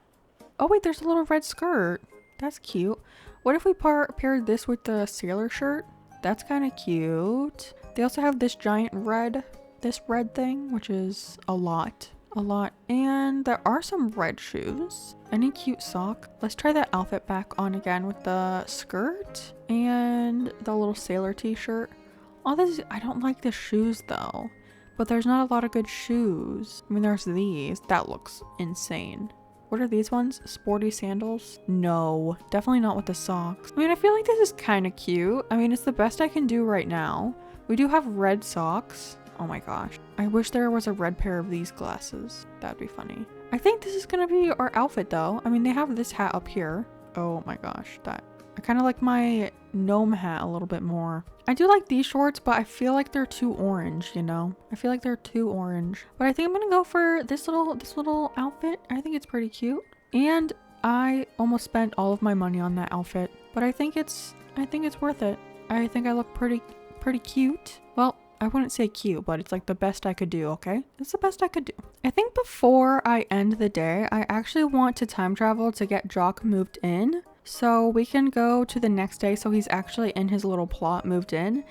Oh wait, there's a little red skirt. That's cute. What if we paired this with the sailor shirt? That's kind of cute. They also have this giant red, thing, which is a lot. And there are some red shoes. Any cute sock? Let's try that outfit back on again with the skirt and the little sailor t-shirt. All this, I don't like the shoes though, but there's not a lot of good shoes. I mean, there's these. That looks insane. What are these ones? Sporty sandals? No, definitely not with the socks. I mean, I feel like this is kind of cute. I mean, it's the best I can do right now. We do have red socks. Oh my gosh. I wish there was a red pair of these glasses. That'd be funny. I think this is gonna be our outfit though. I mean, they have this hat up here. Oh my gosh, I kind of like my gnome hat a little bit more. I do like these shorts, but I feel like they're too orange, you know? I feel like they're too orange. But I think I'm gonna go for this little outfit. I think it's pretty cute. And I almost spent all of my money on that outfit, but I think it's worth it. I think I look pretty cute. Well, I wouldn't say cute, but it's like the best I could do, okay? It's the best I could do. I think before I end the day, I actually want to time travel to get Jock moved in. So we can go to the next day so he's actually in his little plot moved in.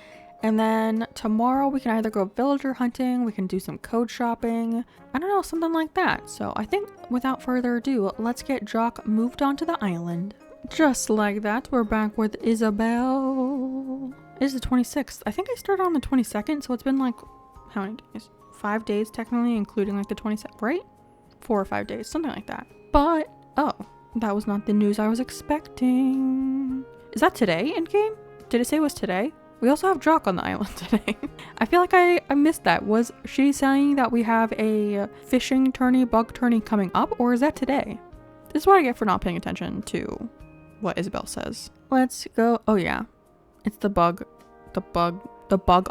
And then tomorrow we can either go villager hunting, we can do some code shopping. I don't know, something like that. So I think without further ado, let's get Jock moved onto the island. Just like that, we're back with Isabel. It is the 26th. I think I started on the 22nd, so it's been like, how many days? 5 days technically, including like the 22nd, right? 4 or 5 days, something like that. But, oh, that was not the news I was expecting. Is that today in game? Did it say it was today? We also have Jock on the island today. I feel like I missed that. Was she saying that we have a fishing tourney, bug tourney coming up, or is that today? This is what I get for not paying attention to what Isabel says. Let's go. Oh yeah. It's the bug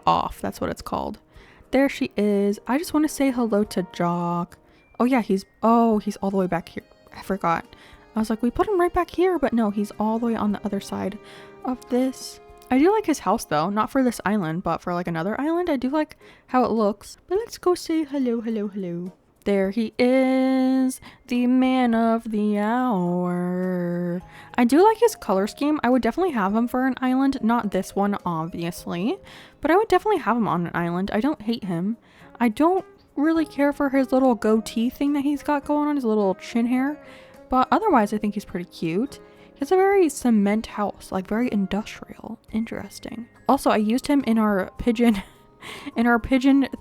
off. That's what it's called. There she is. I just want to say hello to Jock. Oh yeah, he's all the way back here. I forgot. I was like, we put him right back here, but no, he's all the way on the other side of this. I do like his house though, not for this island, but for like another island. I do like how it looks. But let's go say hello. There he is, the man of the hour. I do like his color scheme. I would definitely have him for an island. Not this one, obviously. But I would definitely have him on an island. I don't hate him. I don't really care for his little goatee thing that he's got going on, his little chin hair. But otherwise, I think he's pretty cute. He has a very cement house, like very industrial. Interesting. Also, I used him in our pigeon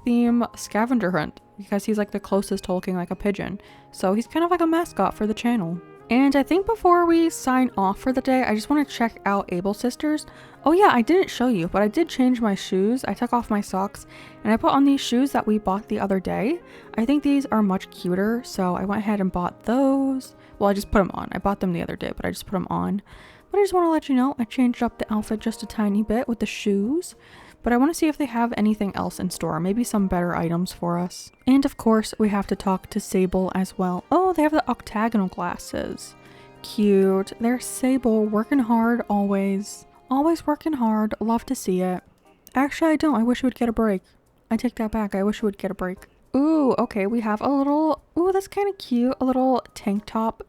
theme scavenger hunt because he's like the closest to looking like a pigeon. So he's kind of like a mascot for the channel. And I think before we sign off for the day, I just want to check out Able Sisters. Oh yeah, I didn't show you, but I did change my shoes. I took off my socks and I put on these shoes that we bought the other day. I think these are much cuter, so I went ahead and bought those. Well, I just put them on. I bought them the other day, but I just put them on. But I just want to let you know, I changed up the outfit just a tiny bit with the shoes. But I want to see if they have anything else in store, maybe some better items for us. And of course, we have to talk to Sable as well. Oh, they have the octagonal glasses. Cute. There's Sable, working hard always. Always working hard. Love to see it. Actually, I don't. I wish it would get a break. I take that back. I wish it would get a break. Ooh, okay. We have a little... Ooh, that's kind of cute. A little tank top.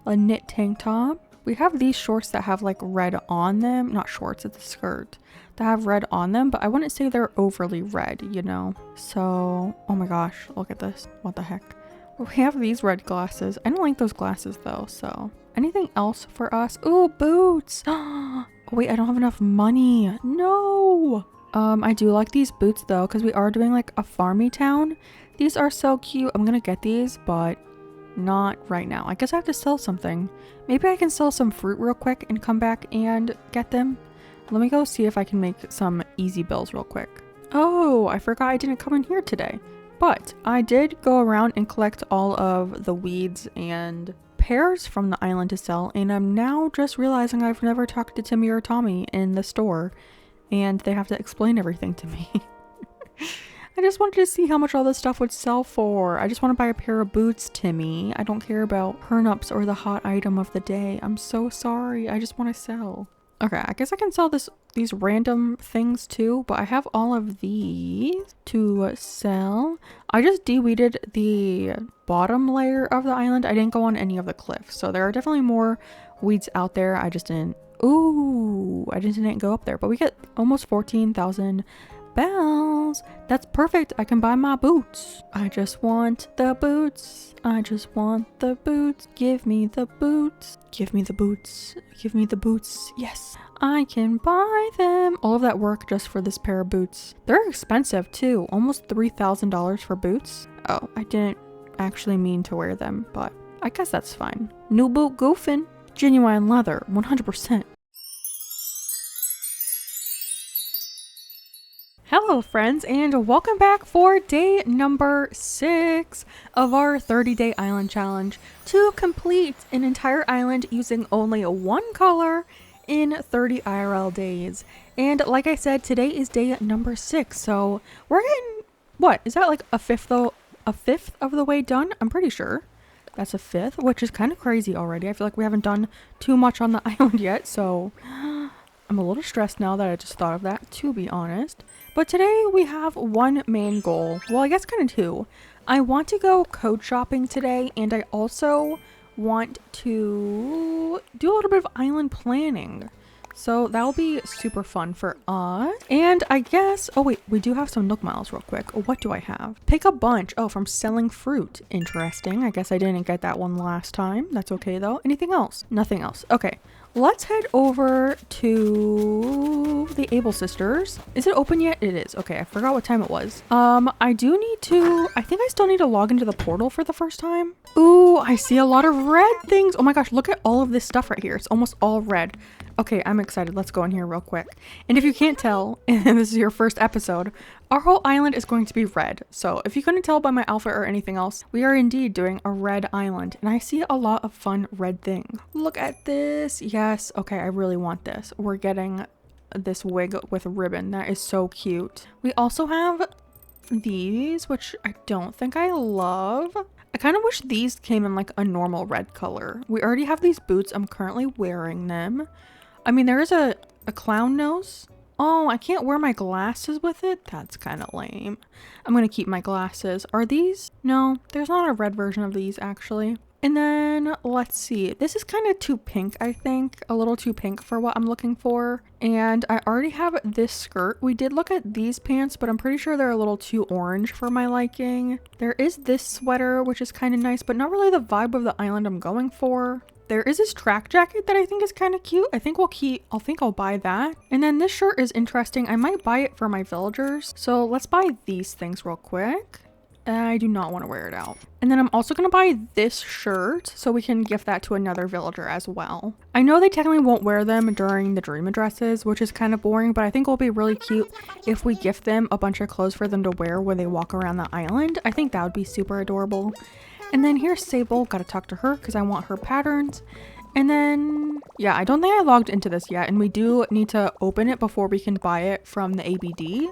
A knit tank top. We have these shorts that have like red on them. Not shorts, it's a skirt. That have red on them, but I wouldn't say they're overly red, you know? So, oh my gosh, look at this. What the heck? We have these red glasses. I don't like those glasses though, so. Anything else for us? Ooh, boots! Oh, wait, I don't have enough money. No! I do like these boots though, because we are doing like a farmy town. These are so cute. I'm gonna get these, but not right now. I guess I have to sell something. Maybe I can sell some fruit real quick and come back and get them. Let me go see if I can make some easy bills real quick. Oh, I forgot I didn't come in here today. But I did go around and collect all of the weeds and pears from the island to sell. And I'm now just realizing I've never talked to Timmy or Tommy in the store. And they have to explain everything to me. I just wanted to see how much all this stuff would sell for. I just want to buy a pair of boots, Timmy. I don't care about turnips or the hot item of the day. I'm so sorry. I just want to sell. Okay, I guess I can sell these random things too, but I have all of these to sell. I just de-weeded the bottom layer of the island. I didn't go on any of the cliffs, so there are definitely more weeds out there. I just didn't go up there, but we get almost 14,000 bells. That's perfect. I can buy my boots. I just want the boots. I just want the boots. Give me the boots. Give me the boots. Give me the boots. Yes, I can buy them. All of that work just for this pair of boots. They're expensive too. Almost $3,000 for boots. Oh, I didn't actually mean to wear them, but I guess that's fine. New boot goofing. Genuine leather, 100%. Hello friends, and welcome back for day number 6 of our 30-day island challenge to complete an entire island using only one color in 30 IRL days. And like I said, today is day number 6, so we're getting, what, is that like a fifth of the way done? I'm pretty sure that's a fifth, which is kind of crazy already. I feel like we haven't done too much on the island yet, so I'm a little stressed now that I just thought of that, to be honest. But today we have one main goal. Well, I guess kind of two. I want to go code shopping today, and I also want to do a little bit of island planning. So that'll be super fun for us. And I guess, oh wait, we do have some Nook Miles real quick. What do I have? Pick a bunch. Oh, from selling fruit. Interesting. I guess I didn't get that one last time. That's okay though. Anything else? Nothing else. Okay. Let's head over to the Able Sisters. Is it open yet? It is. Okay, I forgot what time it was. I think I still need to log into the portal for the first time. Ooh, I see a lot of red things. Oh my gosh, look at all of this stuff right here. It's almost all red. Okay, I'm excited. Let's go in here real quick. And if you can't tell, and this is your first episode, our whole island is going to be red. So if you couldn't tell by my outfit or anything else, we are indeed doing a red island. And I see a lot of fun red things. Look at this. Yes. Okay, I really want this. We're getting this wig with ribbon. That is so cute. We also have these, which I don't think I love. I kind of wish these came in like a normal red color. We already have these boots. I'm currently wearing them. I mean, there is a clown nose. Oh, I can't wear my glasses with it? That's kind of lame. I'm going to keep my glasses. Are these? No, there's not a red version of these actually. And then let's see. This is kind of too pink, I think. A little too pink for what I'm looking for. And I already have this skirt. We did look at these pants, but I'm pretty sure they're a little too orange for my liking. There is this sweater, which is kind of nice, but not really the vibe of the island I'm going for. There is this track jacket that I think is kind of cute. I think I'll buy that. And then this shirt is interesting. I might buy it for my villagers. So let's buy these things real quick. I do not want to wear it out. And then I'm also going to buy this shirt so we can gift that to another villager as well. I know they technically won't wear them during the dream addresses, which is kind of boring, but I think it'll be really cute if we gift them a bunch of clothes for them to wear when they walk around the island. I think that would be super adorable. And then here's Sable. Gotta talk to her because I want her patterns. And then, yeah, I don't think I logged into this yet, and we do need to open it before we can buy it from the ABD.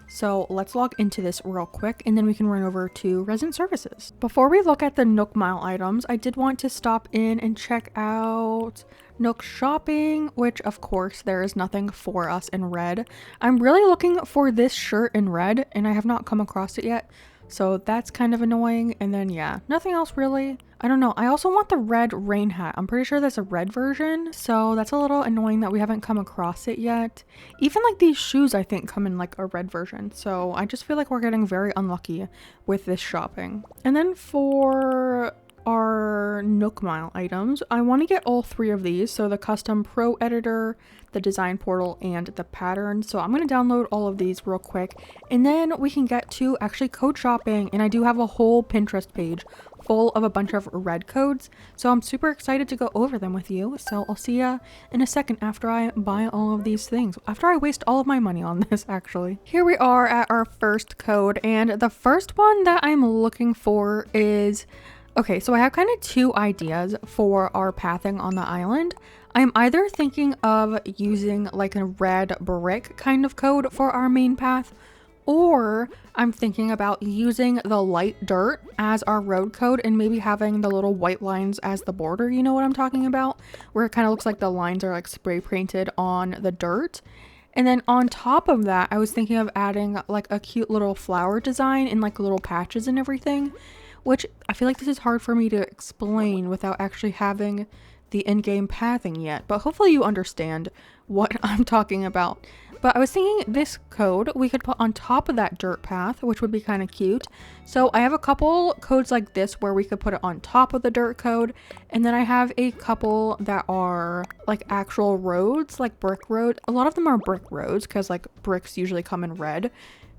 So let's log into this real quick, and then we can run over to Resident Services. Before we look at the Nook Mile items, I did want to stop in and check out Nook Shopping, which of course there is nothing for us in red. I'm really looking for this shirt in red, and I have not come across it yet. So that's kind of annoying. And then yeah, nothing else really. I don't know. I also want the red rain hat. I'm pretty sure there's a red version. So that's a little annoying that we haven't come across it yet. Even like these shoes I think come in like a red version. So I just feel like we're getting very unlucky with this shopping. And then for our Nook Mile items, I want to get all 3 of these. So the custom pro editor, the design portal, and the pattern. So I'm going to download all of these real quick, and then we can get to actually code shopping. And I do have a whole Pinterest page full of a bunch of red codes, so I'm super excited to go over them with you. So I'll see ya in a second after I buy all of these things, after I waste all of my money on this actually. Here we are at our first code, and the first one that I'm looking for is, okay, so I have kind of 2 ideas for our pathing on the island. I'm either thinking of using like a red brick kind of code for our main path, Or I'm thinking about using the light dirt as our road code and maybe having the little white lines as the border. You know what I'm talking about? Where it kind of looks like the lines are like spray painted on the dirt. And then on top of that, I was thinking of adding like a cute little flower design in like little patches and everything, which I feel like this is hard for me to explain without actually having the in-game pathing yet, but hopefully you understand what I'm talking about. But I was thinking this code we could put on top of that dirt path, which would be kind of cute. So I have a couple codes like this where we could put it on top of the dirt code. And then I have a couple that are like actual roads, like brick road. A lot of them are brick roads because like bricks usually come in red.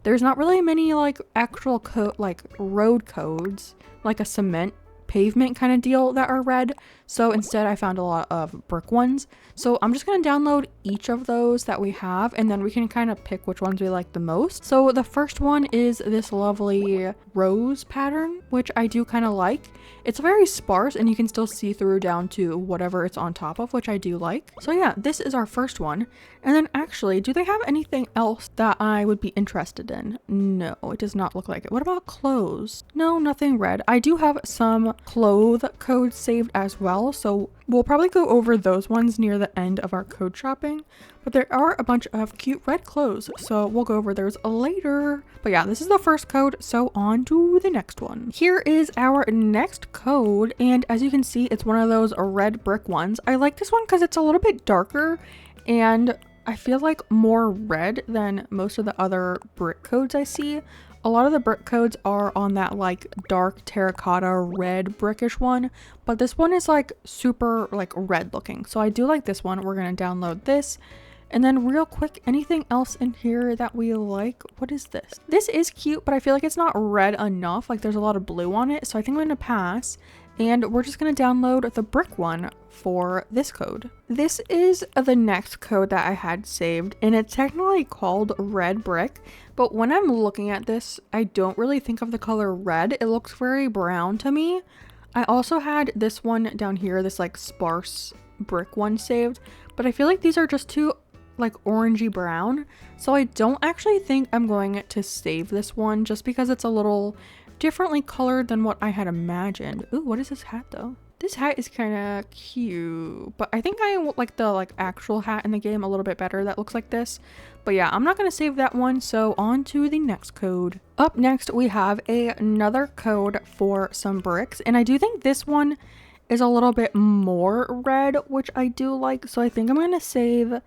There's not really many like actual like road codes, like a cement pavement kind of deal that are red. So instead I found a lot of brick ones. So I'm just going to download each of those that we have and then we can kind of pick which ones we like the most. So the first one is this lovely rose pattern, which I do kind of like. It's very sparse and you can still see through down to whatever it's on top of, which I do like. So yeah, this is our first one. And then actually, do they have anything else that I would be interested in? No, it does not look like it. What about clothes? No, nothing red. I do have some clothes codes saved as well, so we'll probably go over those ones near the end of our code shopping, but there are a bunch of cute red clothes, so we'll go over those later. But yeah, this is the first code, so on to the next one. Here is our next code, and as you can see, it's one of those red brick ones. I like this one because it's a little bit darker and I feel like more red than most of the other brick codes I see. A lot of the brick codes are on that like dark terracotta red brickish one, but this one is like super like red looking. So I do like this one. We're going to download this. And then real quick, anything else in here that we like? What is this? This is cute, but I feel like it's not red enough. Like there's a lot of blue on it. So I think I'm going to pass. And we're just going to download the brick one for this code. This is the next code that I had saved, and it's technically called red brick, but when I'm looking at this, I don't really think of the color red. It looks very brown to me. I also had this one down here, this like sparse brick one saved, but I feel like these are just too like orangey brown, so I don't actually think I'm going to save this one just because it's a little differently colored than what I had imagined. Ooh, what is this hat though? This hat is kind of cute, but I think I like the actual hat in the game a little bit better that looks like this. But yeah, I'm not going to save that one, so on to the next code. Up next, we have another code for some bricks, and I do think this one is a little bit more red, which I do like, so I think I'm going to save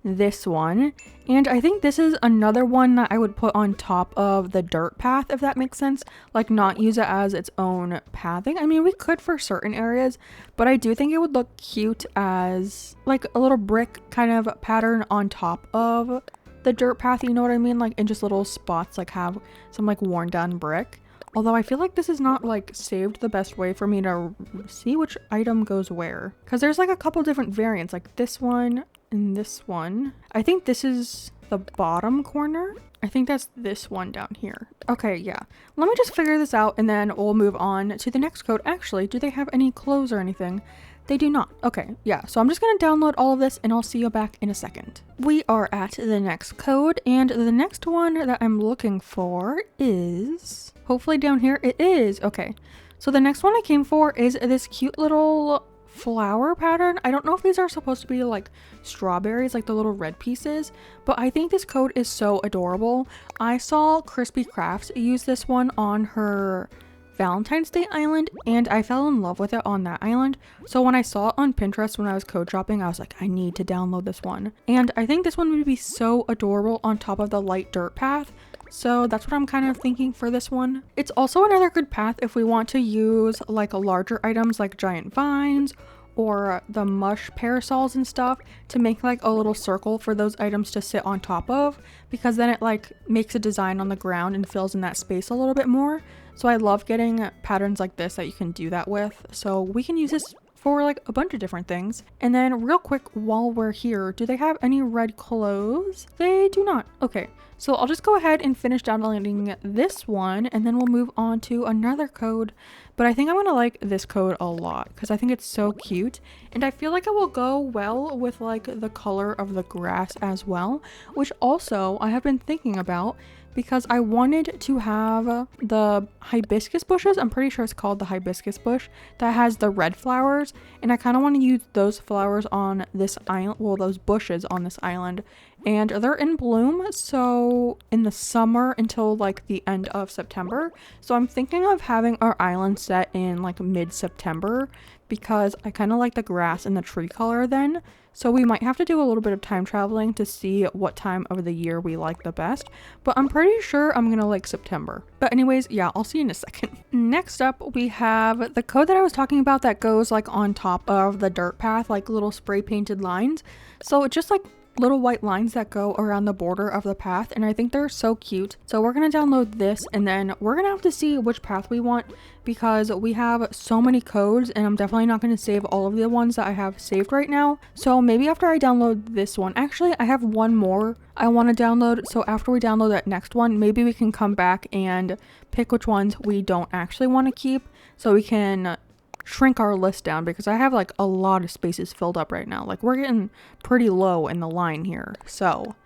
this one. And I think this is another one that I would put on top of the dirt path, if that makes sense, like not use it as its own pathing. I mean, we could for certain areas, but I do think it would look cute as like a little brick kind of pattern on top of the dirt path, you know what I mean? Like in just little spots, like have some like worn down brick. Although I feel like this is not like saved the best way for me to see which item goes where, because there's like a couple different variants, like this one and this one. I think this is the bottom corner. I think that's this one down here. Okay, yeah. Let me just figure this out and then we'll move on to the next code. Actually, do they have any clothes or anything? They do not. Okay, yeah. So I'm just going to download all of this and I'll see you back in a second. We are at the next code, and the next one that I'm looking for is hopefully down here. It is. Okay. So the next one I came for is this cute little flower pattern. I don't know if these are supposed to be like strawberries, like the little red pieces, but I think this code is so adorable. I saw Crispy Crafts use this one on her Valentine's Day island, and I fell in love with it on that island. So when I saw it on Pinterest when I was code shopping, I was like, I need to download this one. And I think this one would be so adorable on top of the light dirt path. So that's what I'm kind of thinking for this one. It's also another good path if we want to use like larger items like giant vines or the mush parasols and stuff to make like a little circle for those items to sit on top of, because then it like makes a design on the ground and fills in that space a little bit more. So I love getting patterns like this that you can do that with. So we can use this for like a bunch of different things. And then real quick, while we're here, do they have any red clothes? They do not. Okay, so I'll just go ahead and finish downloading this one and then we'll move on to another code. but I think I'm gonna like this code a lot because I think it's so cute, and I feel like it will go well with like the color of the grass as well, which also I have been thinking about because I wanted to have the hibiscus bushes. I'm pretty sure it's called the hibiscus bush that has the red flowers, and I kind of want to use those flowers on this island, well, those bushes on this island, and they're in bloom so in the summer until like the end of September. So I'm thinking of having our island set in like mid-September because I kind of like the grass and the tree color then. So we might have to do a little bit of time traveling to see what time of the year we like the best, but I'm pretty sure I'm gonna like September. But anyways, yeah, I'll see you in a second. Next up, we have the code that I was talking about that goes like on top of the dirt path, like little spray painted lines. So it's just like little white lines that go around the border of the path, and I think they're so cute. So we're gonna download this, and then we're gonna have to see which path we want because we have so many codes, and I'm definitely not going to save all of the ones that I have saved right now. So maybe after I download this one, actually I have one more I want to download, so after we download that next one, maybe we can come back and pick which ones we don't actually want to keep, so we can shrink our list down because I have like a lot of spaces filled up right now. Like we're getting pretty low in the line here. So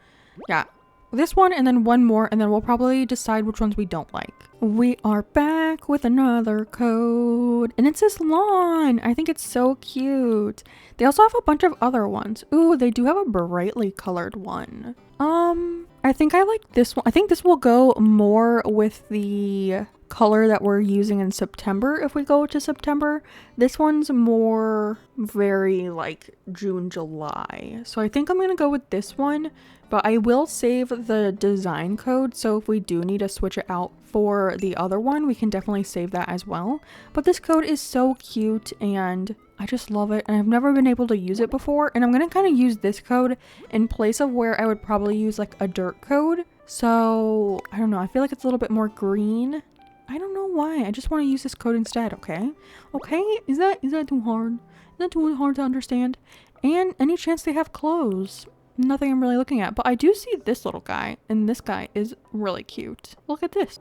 yeah, this one and then one more, and then we'll probably decide which ones we don't like. We are back with another code, and it's this lawn. I think it's so cute. They also have a bunch of other ones. Ooh, they do have a brightly colored one. I think I like this one. I think this will go more with the color that we're using in September if we go to September. This one's more very like June, July. So I think I'm gonna go with this one, but I will save the design code, so if we do need to switch it out for the other one, we can definitely save that as well. But this code is so cute and I just love it, and I've never been able to use it before, and I'm gonna kind of use this code in place of where I would probably use like a dirt code. So I don't know, I feel like it's a little bit more green. I don't know why. I just want to use this code instead, okay? Okay? Is that too hard? Is that too hard to understand? And any chance they have clothes? Nothing I'm really looking at, but I do see this little guy, and this guy is really cute. Look at this.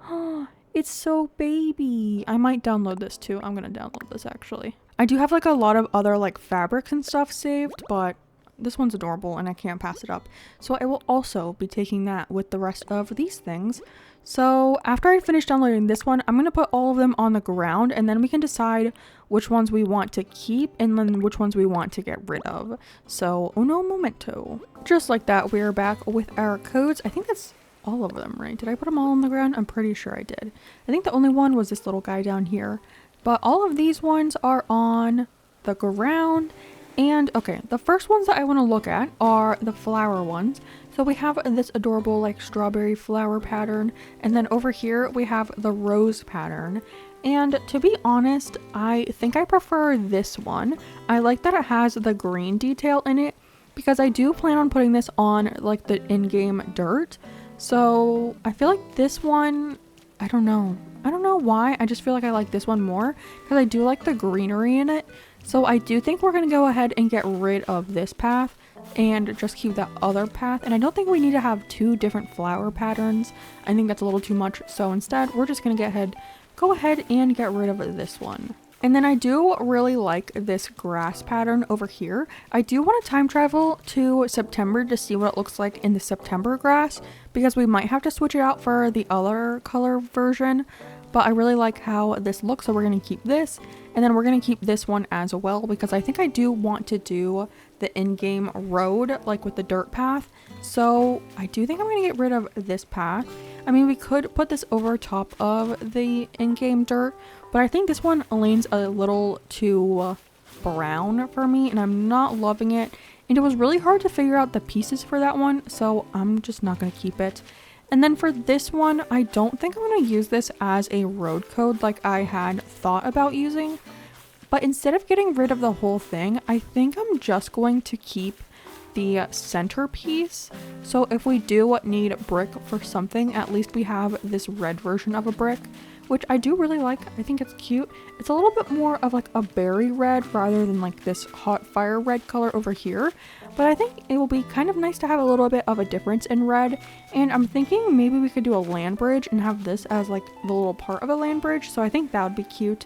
It's so baby. I might download this too. I'm gonna download this actually. I do have like a lot of other like fabrics and stuff saved, but this one's adorable and I can't pass it up. So I will also be taking that with the rest of these things. So after I finish downloading this one, I'm going to put all of them on the ground, and then we can decide which ones we want to keep and then which ones we want to get rid of. So uno momento. Just like that, we are back with our codes. I think that's all of them, right? Did I put them all on the ground? I'm pretty sure I did. I think the only one was this little guy down here, but all of these ones are on the ground. And okay, the first ones that I want to look at are the flower ones. So we have this adorable like strawberry flower pattern, and then over here we have the rose pattern. And to be honest, I think I prefer this one. I like that it has the green detail in it because I do plan on putting this on like the in-game dirt. So I feel like this one, I don't know why, I just feel like I like this one more because I do like the greenery in it. So I do think we're going to go ahead and get rid of this path and just keep that other path. And I don't think we need to have two different flower patterns. I think that's a little too much. So instead, we're just going to go ahead and get rid of this one. And then I do really like this grass pattern over here. I do want to time travel to September to see what it looks like in the September grass, because we might have to switch it out for the other color version. But I really like how this looks, so we're going to keep this. And then we're going to keep this one as well, because I think I do want to do the in-game road, like with the dirt path. So I do think I'm going to get rid of this path. I mean, we could put this over top of the in-game dirt, but I think this one leans a little too brown for me, and I'm not loving it. And it was really hard to figure out the pieces for that one, so I'm just not going to keep it. And then for this one, I don't think I'm going to use this as a road code like I had thought about using. But instead of getting rid of the whole thing, I think I'm just going to keep the centerpiece. So if we do need brick for something, at least we have this red version of a brick, which I do really like. I think it's cute. It's a little bit more of like a berry red rather than like this hot fire red color over here. But I think it will be kind of nice to have a little bit of a difference in red. And I'm thinking maybe we could do a land bridge and have this as like the little part of a land bridge. So I think that would be cute.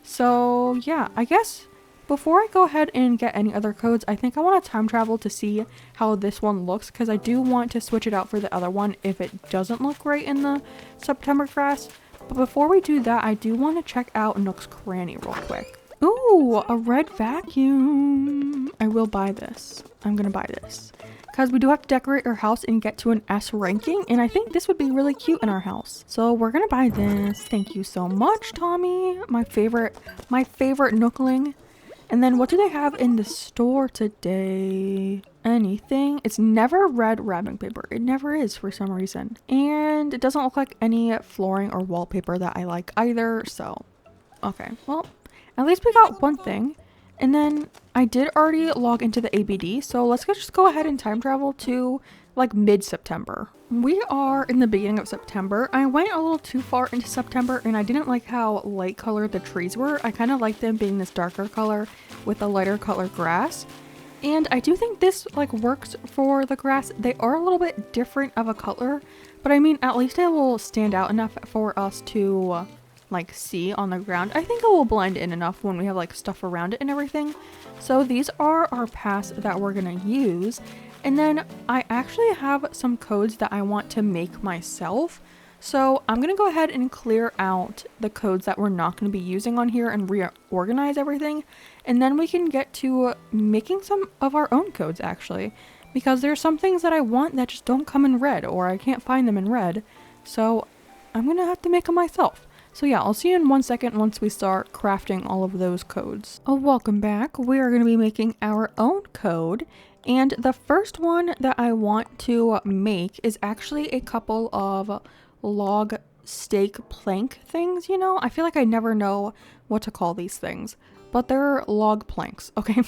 So yeah, I guess before I go ahead and get any other codes, I think I want to time travel to see how this one looks, because I do want to switch it out for the other one if it doesn't look great in the September grass. But before we do that, I do want to check out Nook's Cranny real quick. Ooh, a red vacuum. I will buy this. I'm gonna buy this. Because we do have to decorate our house and get to an S ranking, and I think this would be really cute in our house. So we're gonna buy this. Thank you so much, Tommy. My favorite Nookling. And then what do they have in the store today? Anything? It's never red wrapping paper. It never is for some reason. And it doesn't look like any flooring or wallpaper that I like either. So, okay. Well, at least we got one thing. And then I did already log into the ABD. So let's just go ahead and time travel to like mid-September. We are in the beginning of September. I went a little too far into September and I didn't like how light colored the trees were. I kind of like them being this darker color with a lighter color grass. And I do think this like works for the grass. They are a little bit different of a color, but I mean, at least it will stand out enough for us to like see on the ground. I think it will blend in enough when we have like stuff around it and everything. So these are our paths that we're gonna use. And then I actually have some codes that I want to make myself. So I'm going to go ahead and clear out the codes that we're not going to be using on here and reorganize everything. And then we can get to making some of our own codes actually. Because there's some things that I want that just don't come in red, or I can't find them in red. So I'm going to have to make them myself. So yeah, I'll see you in 1 second once we start crafting all of those codes. Oh, welcome back. We are going to be making our own code. And the first one that I want to make is actually a couple of log stake plank things, you know? I feel like I never know what to call these things, but they're log planks, okay?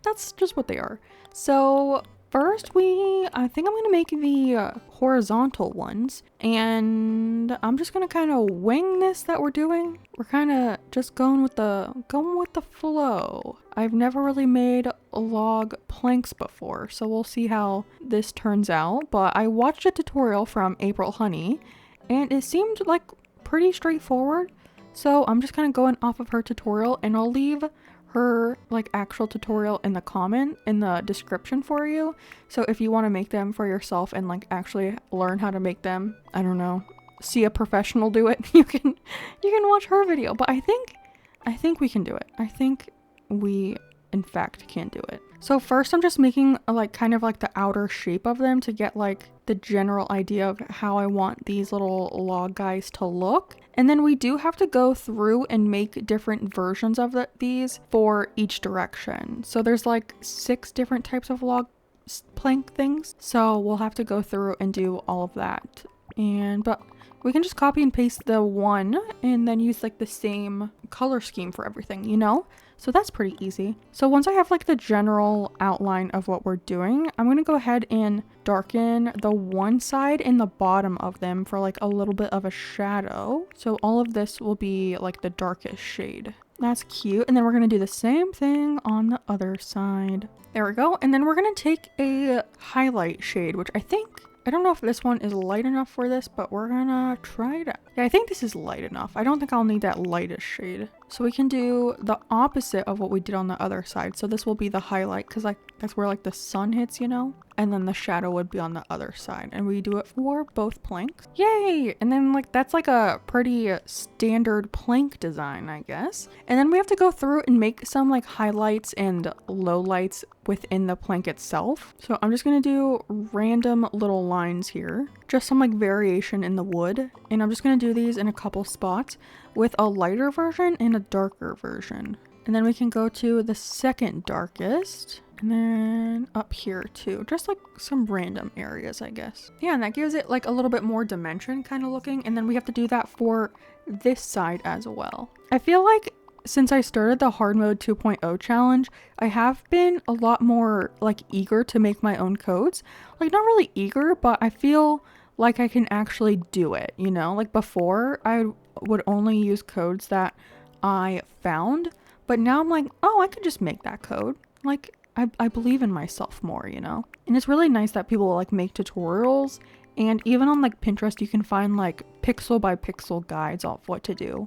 That's just what they are. So first I think I'm going to make the horizontal ones, and I'm just going to kind of wing this that we're doing. We're kind of just going with the flow. I've never really made log planks before, so we'll see how this turns out. But I watched a tutorial from April Honey, and it seemed like pretty straightforward. So I'm just kind of going off of her tutorial, and I'll leave her like actual tutorial in the description for you. So if you want to make them for yourself and like actually learn how to make them, I don't know, see a professional do it, you can watch her video. But I think we can do it. I think we in fact can do it. So first I'm just making like kind of like the outer shape of them to get like the general idea of how I want these little log guys to look. And then we do have to go through and make different versions of these for each direction. So there's like 6 different types of log plank things. So we'll have to go through and do all of that. But we can just copy and paste the one and then use like the same color scheme for everything, you know? So that's pretty easy. So once I have like the general outline of what we're doing, I'm going to go ahead and darken the one side and the bottom of them for like a little bit of a shadow. So all of this will be like the darkest shade. That's cute. And then we're going to do the same thing on the other side. There we go. And then we're going to take a highlight shade, which I don't know if this one is light enough for this, but we're gonna try it out. Yeah, I think this is light enough. I don't think I'll need that lightest shade. So we can do the opposite of what we did on the other side. So this will be the highlight, because like that's where like the sun hits, you know? And then the shadow would be on the other side. And we do it for both planks. Yay! And then like that's like a pretty standard plank design, I guess. And then we have to go through and make some like highlights and lowlights within the plank itself. So I'm just gonna do random little lines here, just some like variation in the wood, and I'm just gonna do these in a couple spots with a lighter version and a darker version. And then we can go to the second darkest, and then up here too, just like some random areas, I guess. Yeah, and that gives it like a little bit more dimension kind of looking. And then we have to do that for this side as well. I feel like since I started the hard mode 2.0 challenge, I have been a lot more like eager to make my own codes. Like not really eager, but I feel like I can actually do it, you know? Like before I would only use codes that I found, but now I'm like, oh, I could just make that code. Like I believe in myself more, you know? And it's really nice that people like make tutorials, and even on like Pinterest you can find like pixel by pixel guides of what to do,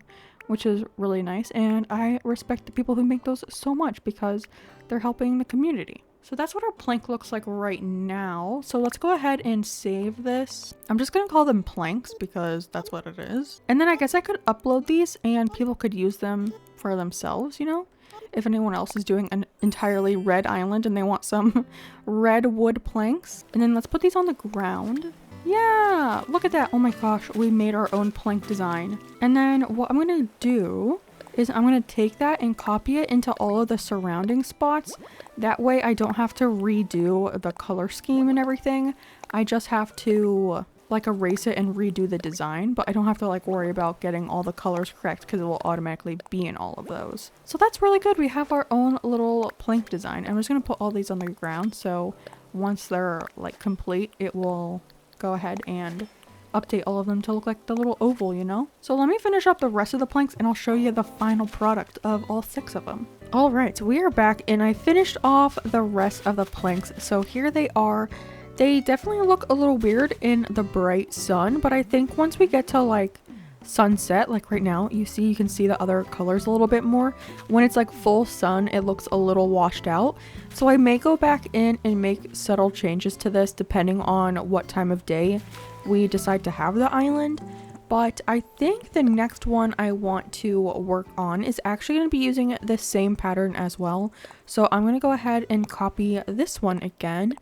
which is really nice. And I respect the people who make those so much because they're helping the community. So that's what our plank looks like right now. So let's go ahead and save this. I'm just gonna call them planks because that's what it is. And then I guess I could upload these and people could use them for themselves, you know? If anyone else is doing an entirely red island and they want some red wood planks. And then let's put these on the ground. Yeah, look at that. Oh my gosh, we made our own plank design. And then what I'm gonna do is I'm gonna take that and copy it into all of the surrounding spots. That way I don't have to redo the color scheme and everything. I just have to like erase it and redo the design, but I don't have to like worry about getting all the colors correct because it will automatically be in all of those. So that's really good. We have our own little plank design. I'm just gonna put all these on the ground, so once they're like complete, it will go ahead and update all of them to look like the little oval, you know? So let me finish up the rest of the planks and I'll show you the final product of all 6 of them. All right, so we are back and I finished off the rest of the planks. So here they are. They definitely look a little weird in the bright sun, but I think once we get to like sunset, like right now, you can see the other colors a little bit more. When it's like full sun, it looks a little washed out. So I may go back in and make subtle changes to this depending on what time of day we decide to have the island. But I think the next one I want to work on is actually going to be using the same pattern as well. So I'm going to go ahead and copy this one again.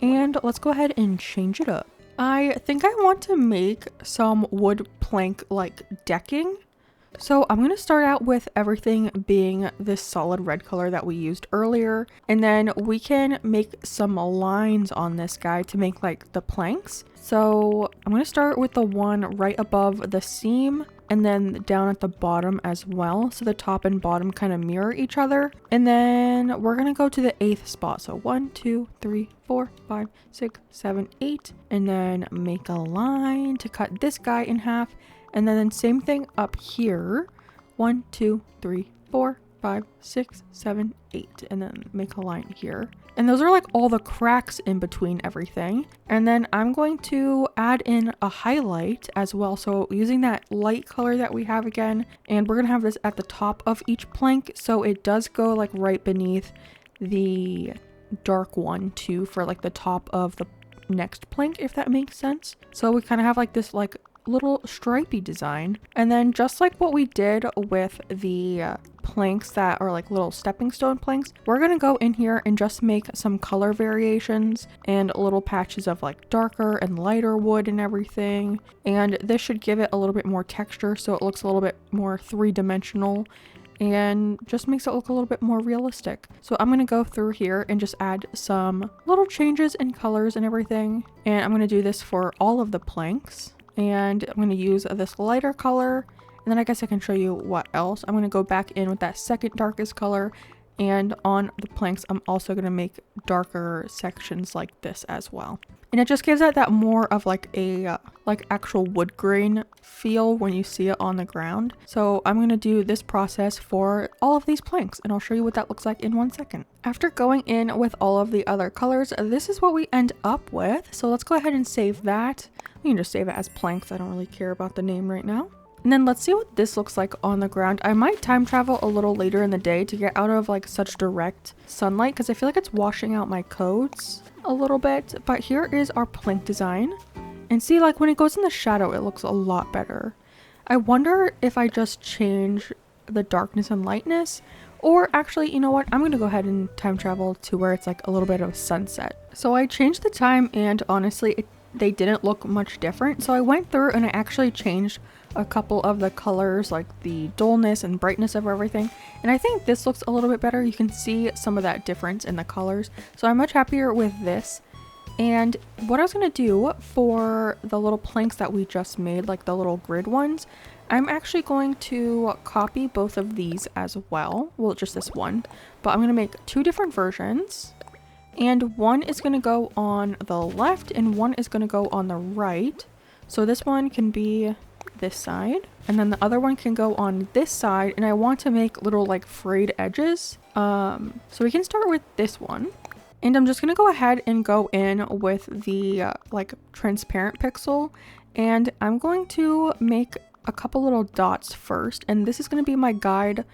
And let's go ahead and change it up. I think I want to make some wood plank like decking. So I'm going to start out with everything being this solid red color that we used earlier. And then we can make some lines on this guy to make like the planks. So I'm going to start with the one right above the seam and then down at the bottom as well. So the top and bottom kind of mirror each other. And then we're going to go to the 8th spot. So 1, 2, 3, 4, 5, 6, 7, 8. And then make a line to cut this guy in half. And then same thing up here. 1, 2, 3, 4, 5, 6, 7, 8. And then make a line here. And those are like all the cracks in between everything. And then I'm going to add in a highlight as well. So using that light color that we have again, and we're going to have this at the top of each plank. So it does go like right beneath the dark one too for like the top of the next plank, if that makes sense. So we kind of have like this like little stripy design. And then just like what we did with the planks that are like little stepping stone planks, we're gonna go in here and just make some color variations and little patches of like darker and lighter wood and everything. And this should give it a little bit more texture so it looks a little bit more three-dimensional and just makes it look a little bit more realistic. So I'm going to go through here and just add some little changes in colors and everything. And I'm going to do this for all of the planks. And I'm going to use this lighter color. And then I guess I can show you what else. I'm going to go back in with that second darkest color. And on the planks, I'm also going to make darker sections like this as well. And it just gives it that more of like a like actual wood grain feel when you see it on the ground. So I'm going to do this process for all of these planks and I'll show you what that looks like in 1 second. After going in with all of the other colors, this is what we end up with. So let's go ahead and save that. We can just save it as planks. I don't really care about the name right now. And then let's see what this looks like on the ground. I might time travel a little later in the day to get out of like such direct sunlight because I feel like it's washing out my codes a little bit. But here is our plank design. And see, like when it goes in the shadow, it looks a lot better. I wonder if I just change the darkness and lightness, or actually, you know what? I'm going to go ahead and time travel to where it's like a little bit of sunset. So I changed the time and honestly, they didn't look much different. So I went through and I actually changed a couple of the colors, like the dullness and brightness of everything. And I think this looks a little bit better. You can see some of that difference in the colors. So I'm much happier with this. And what I was going to do for the little planks that we just made, like the little grid ones, I'm actually going to copy both of these as well. Well, just this one, but I'm going to make 2 different versions. And one is going to go on the left and one is going to go on the right. So this one can be this side and then the other one can go on this side. And I want to make little like frayed edges. So we can start with this one. And I'm just going to go ahead and go in with the like transparent pixel. And I'm going to make a couple little dots first, and this is going to be my guide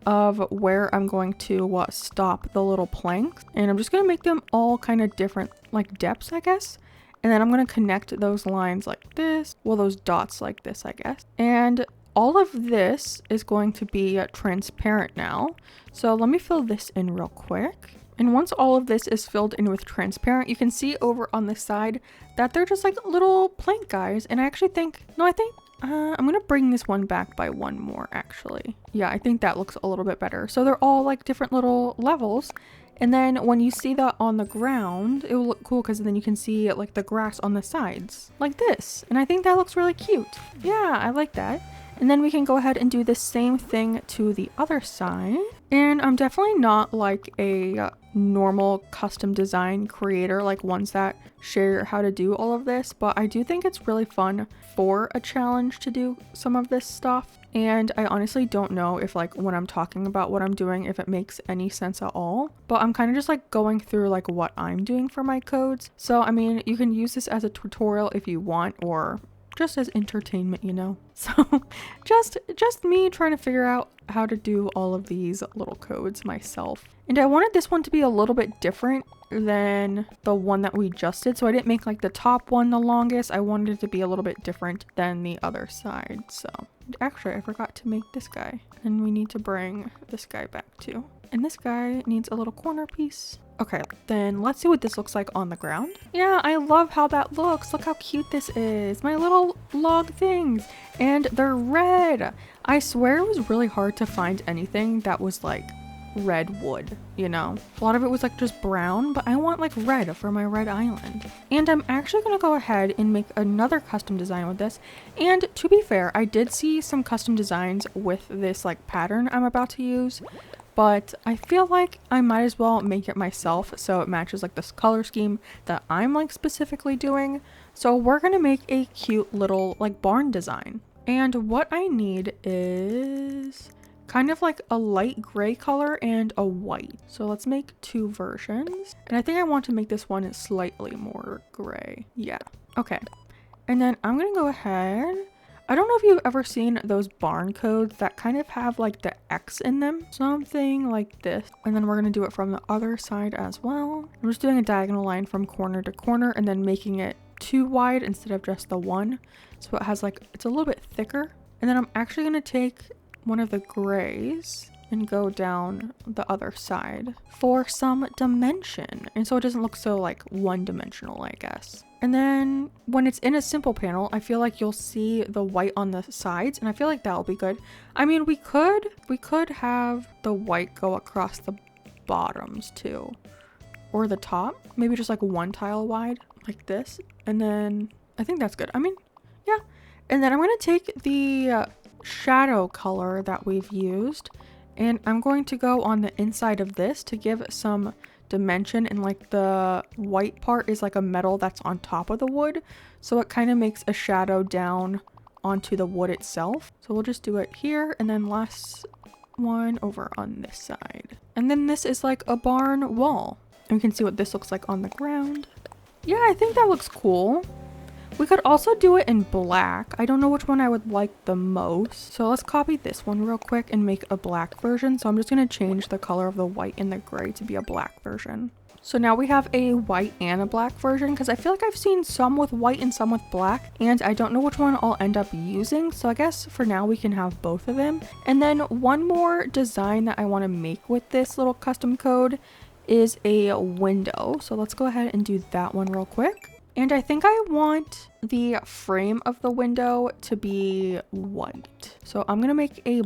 of where I'm going to stop the little planks. And I'm just going to make them all kind of different like depths, I guess. And then I'm going to connect those lines like this, well, those dots like this, I guess. And all of this is going to be transparent now. So let me fill this in real quick. And once all of this is filled in with transparent, you can see over on the side that they're just like little plank guys. And I actually think, no, I think I'm gonna bring this one back by one more actually. Yeah, I think that looks a little bit better. So they're all like different little levels. And then when you see that on the ground, it will look cool because then you can see like the grass on the sides like this. And I think that looks really cute. Yeah, I like that. And then we can go ahead and do the same thing to the other side. And I'm definitely not like a normal custom design creator, like ones that share how to do all of this, but I do think it's really fun for a challenge to do some of this stuff. And I honestly don't know if like when I'm talking about what I'm doing, if it makes any sense at all, but I'm kind of just like going through like what I'm doing for my codes. So I mean, you can use this as a tutorial if you want, or just as entertainment, you know. So just me trying to figure out how to do all of these little codes myself. And I wanted this one to be a little bit different than the one that we just did, so I didn't make like the top one the longest. I wanted it to be a little bit different than the other side. So actually I forgot to make this guy, and we need to bring this guy back too. And this guy needs a little corner piece. Okay, then let's see what this looks like on the ground. Yeah, I love how that looks. Look how cute this is. My little log things. And they're red. I swear it was really hard to find anything that was like red wood, you know? A lot of it was like just brown, but I want like red for my red island. And I'm actually gonna go ahead and make another custom design with this. And to be fair, I did see some custom designs with this like pattern I'm about to use, but I feel like I might as well make it myself so it matches like this color scheme that I'm like specifically doing. So we're gonna make a cute little like barn design. And what I need is kind of like a light gray color and a white. So let's make two versions. And I think I want to make this one slightly more gray. Yeah, okay. And then I'm gonna go ahead. I don't know if you've ever seen those barn codes that kind of have like the X in them, something like this. And then we're gonna do it from the other side as well. I'm just doing a diagonal line from corner to corner and then making it 2 wide instead of just the 1. So it has like, it's a little bit thicker. And then I'm actually gonna take one of the grays and go down the other side for some dimension. And so it doesn't look so like one-dimensional, I guess. And then when it's in a simple panel, I feel like you'll see the white on the sides, and I feel like that'll be good. I mean, we could have the white go across the bottoms too, or the top, maybe just like 1 tile wide like this. And then I think that's good. I mean, yeah. And then I'm going to take the shadow color that we've used, and I'm going to go on the inside of this to give some dimension, and like the white part is like a metal that's on top of the wood, so it kind of makes a shadow down onto the wood itself. So we'll just do it here, and then last one over on this side. And then this is like a barn wall, and we can see what this looks like on the ground. Yeah, I think that looks cool. We could also do it in black. I don't know which one I would like the most. So let's copy this one real quick and make a black version. So I'm just going to change the color of the white and the gray to be a black version. So now we have a white and a black version, because I feel like I've seen some with white and some with black, and I don't know which one I'll end up using. So I guess for now we can have both of them. And then one more design that I want to make with this little custom code is a window. So let's go ahead and do that one real quick. And I think I want the frame of the window to be white. So I'm gonna make a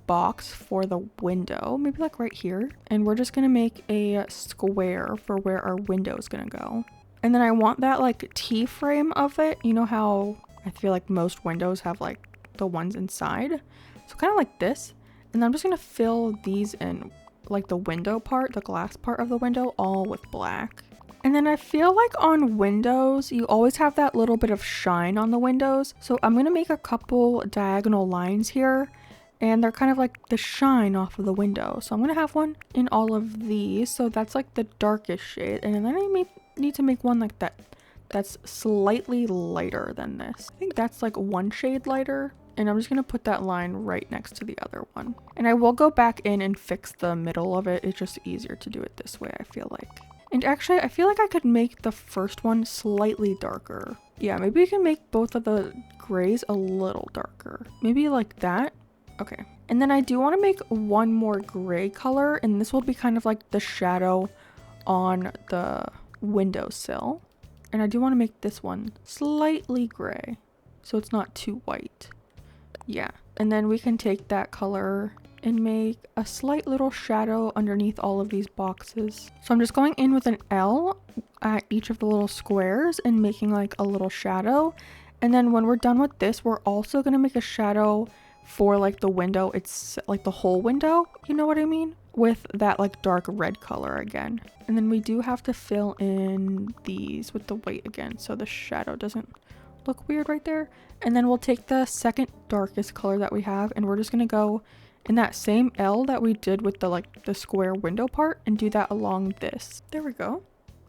box for the window, maybe like right here. And we're just gonna make a square for where our window is gonna go. And then I want that like T-frame of it. You know how I feel like most windows have like the ones inside? So kind of like this. And I'm just gonna fill these in, like the window part, the glass part of the window, all with black. And then I feel like on windows, you always have that little bit of shine on the windows. So I'm going to make a couple diagonal lines here, and they're kind of like the shine off of the window. So I'm going to have one in all of these. So that's like the darkest shade. And then I need to make one like that that's slightly lighter than this. I think that's like 1 shade lighter. And I'm just going to put that line right next to the other one. And I will go back in and fix the middle of it. It's just easier to do it this way, I feel like. And actually, I feel like I could make the first one slightly darker. Yeah, maybe we can make both of the grays a little darker. Maybe like that. Okay. And then I do want to make one more gray color, and this will be kind of like the shadow on the windowsill. And I do want to make this one slightly gray, so it's not too white. Yeah. And then we can take that color and make a slight little shadow underneath all of these boxes. So I'm just going in with an L at each of the little squares and making like a little shadow. And then when we're done with this, we're also going to make a shadow for like the window. It's like the whole window, you know what I mean? With that like dark red color again. And then we do have to fill in these with the white again, so the shadow doesn't look weird right there. And then we'll take the second darkest color that we have, and we're just going to go in that same L that we did with the like the square window part and do that along this. There we go.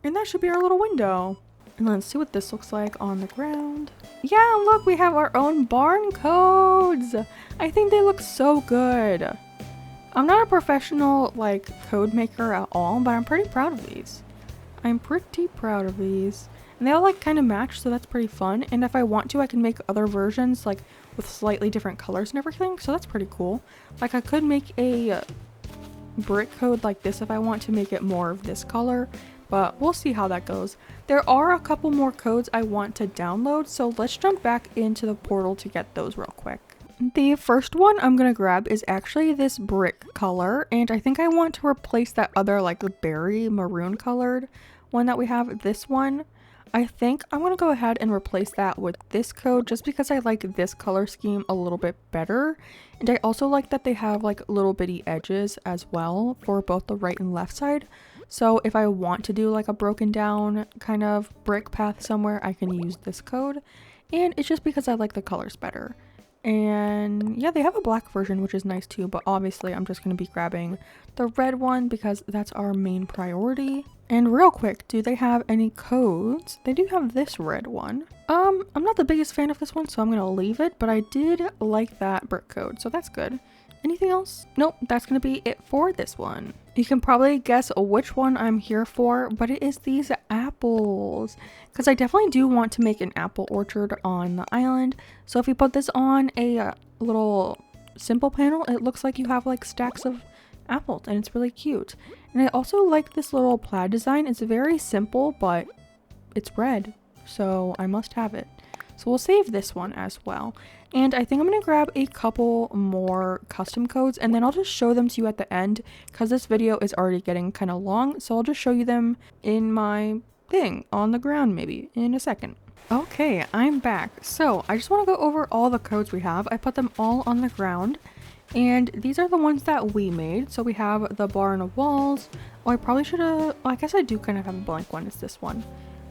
And that should be our little window. And let's see what this looks like on the ground. Yeah, look, we have our own barn codes. I think they look so good. I'm not a professional like code maker at all, but I'm pretty proud of these. I'm pretty proud of these. And they all like kind of match, so that's pretty fun. And if I want to, I can make other versions like with slightly different colors and everything, so that's pretty cool. Like I could make a brick code like this if I want to make it more of this color, but we'll see how that goes. There are a couple more codes I want to download, so let's jump back into the portal to get those real quick. The first one I'm gonna grab is actually this brick color, and I think I want to replace that other like berry maroon colored one that we have, this one. I think I'm going to go ahead and replace that with this code just because I like this color scheme a little bit better. And I also like that they have like little bitty edges as well for both the right and left side. So if I want to do like a broken down kind of brick path somewhere, I can use this code. And it's just because I like the colors better. And yeah, they have a black version, which is nice too, but obviously I'm just going to be grabbing the red one because that's our main priority. And real quick, do they have any codes? They do have this red one. I'm not the biggest fan of this one, so I'm going to leave it, but I did like that brick code, so that's good. Anything else? Nope, that's going to be it for this one. You can probably guess which one I'm here for, but it is these apples. Because I definitely do want to make an apple orchard on the island. So if you put this on a little simple panel, it looks like you have like stacks of apples, and it's really cute. And I also like this little plaid design. It's very simple, but it's red, so I must have it. So we'll save this one as well. And I think I'm going to grab a couple more custom codes, and then I'll just show them to you at the end because this video is already getting kind of long. So I'll just show you them in my thing on the ground maybe in a second. Okay, I'm back. So I just want to go over all the codes we have. I put them all on the ground. And these are the ones that we made. So we have the barn walls. Oh, I probably should have, I guess I do kind of have a blank one. It's this one.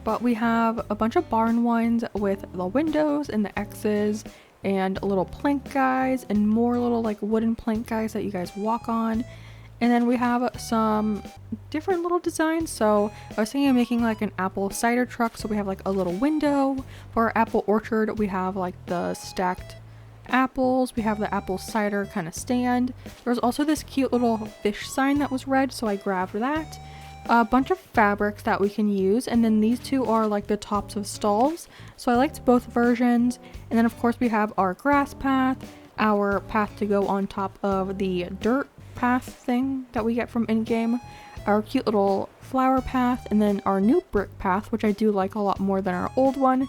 But we have a bunch of barn ones with the windows and the X's and little plank guys and more little like wooden plank guys that you guys walk on. And then we have some different little designs. So I was thinking of making like an apple cider truck. So we have like a little window. For our apple orchard, we have like the stacked apples. We have the apple cider kind of stand. There's also this cute little fish sign that was red, so I grabbed that. A bunch of fabrics that we can use, and then these two are like the tops of stalls, so I liked both versions. And then of course we have our grass path, our path to go on top of the dirt path thing that we get from in-game, our cute little flower path, and then our new brick path, which I do like a lot more than our old one.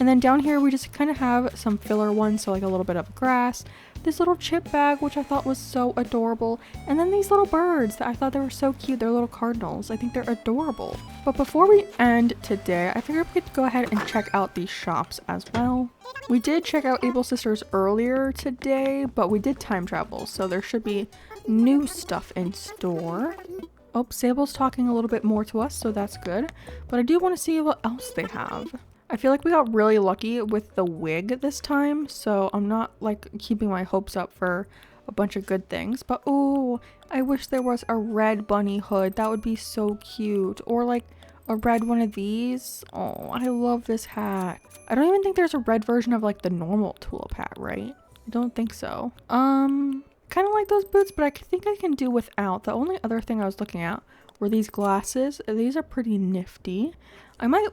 And then down here we just kind of have some filler ones, so like a little bit of grass, this little chip bag, which I thought was so adorable, and then these little birds that I thought they were so cute. They're little cardinals. I think they're adorable. But before we end today, I figured we could go ahead and check out these shops as well. We did check out Able Sisters earlier today, but we did time travel, so there should be new stuff in store. Oh, Sable's talking a little bit more to us, so that's good. But I do want to see what else they have. I feel like we got really lucky with the wig this time, so I'm not like keeping my hopes up for a bunch of good things. But oh, I wish there was a red bunny hood. That would be so cute. Or like a red one of these. Oh, I love this hat. I don't even think there's a red version of like the normal tulip hat, right? I don't think so. Kind of like those boots, but I think I can do without. The only other thing I was looking at were these glasses. These are pretty nifty. I might,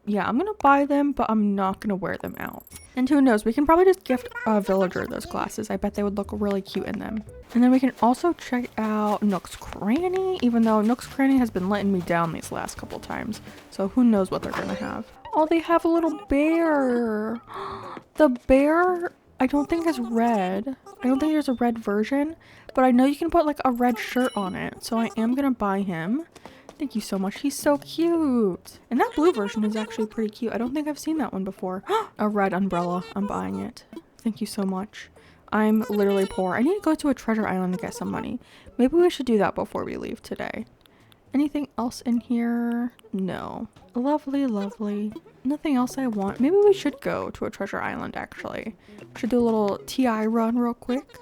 yeah, I'm gonna buy them, but I'm not gonna wear them out. And who knows, we can probably just gift a villager those glasses. I bet they would look really cute in them. And then we can also check out Nook's Cranny, even though Nook's Cranny has been letting me down these last couple times. So who knows what they're gonna have. Oh, they have a little bear. The bear, I don't think is red. I don't think there's a red version, but I know you can put like a red shirt on it. So I am gonna buy him. Thank you so much. He's so cute. And that blue version is actually pretty cute. I don't think I've seen that one before. A red umbrella. I'm buying it. Thank you so much. I'm literally poor. I need to go to a treasure island to get some money. Maybe we should do that before we leave today. Anything else in here? No. Lovely, lovely. Nothing else I want. Maybe we should go to a treasure island, actually. We should do a little TI run real quick.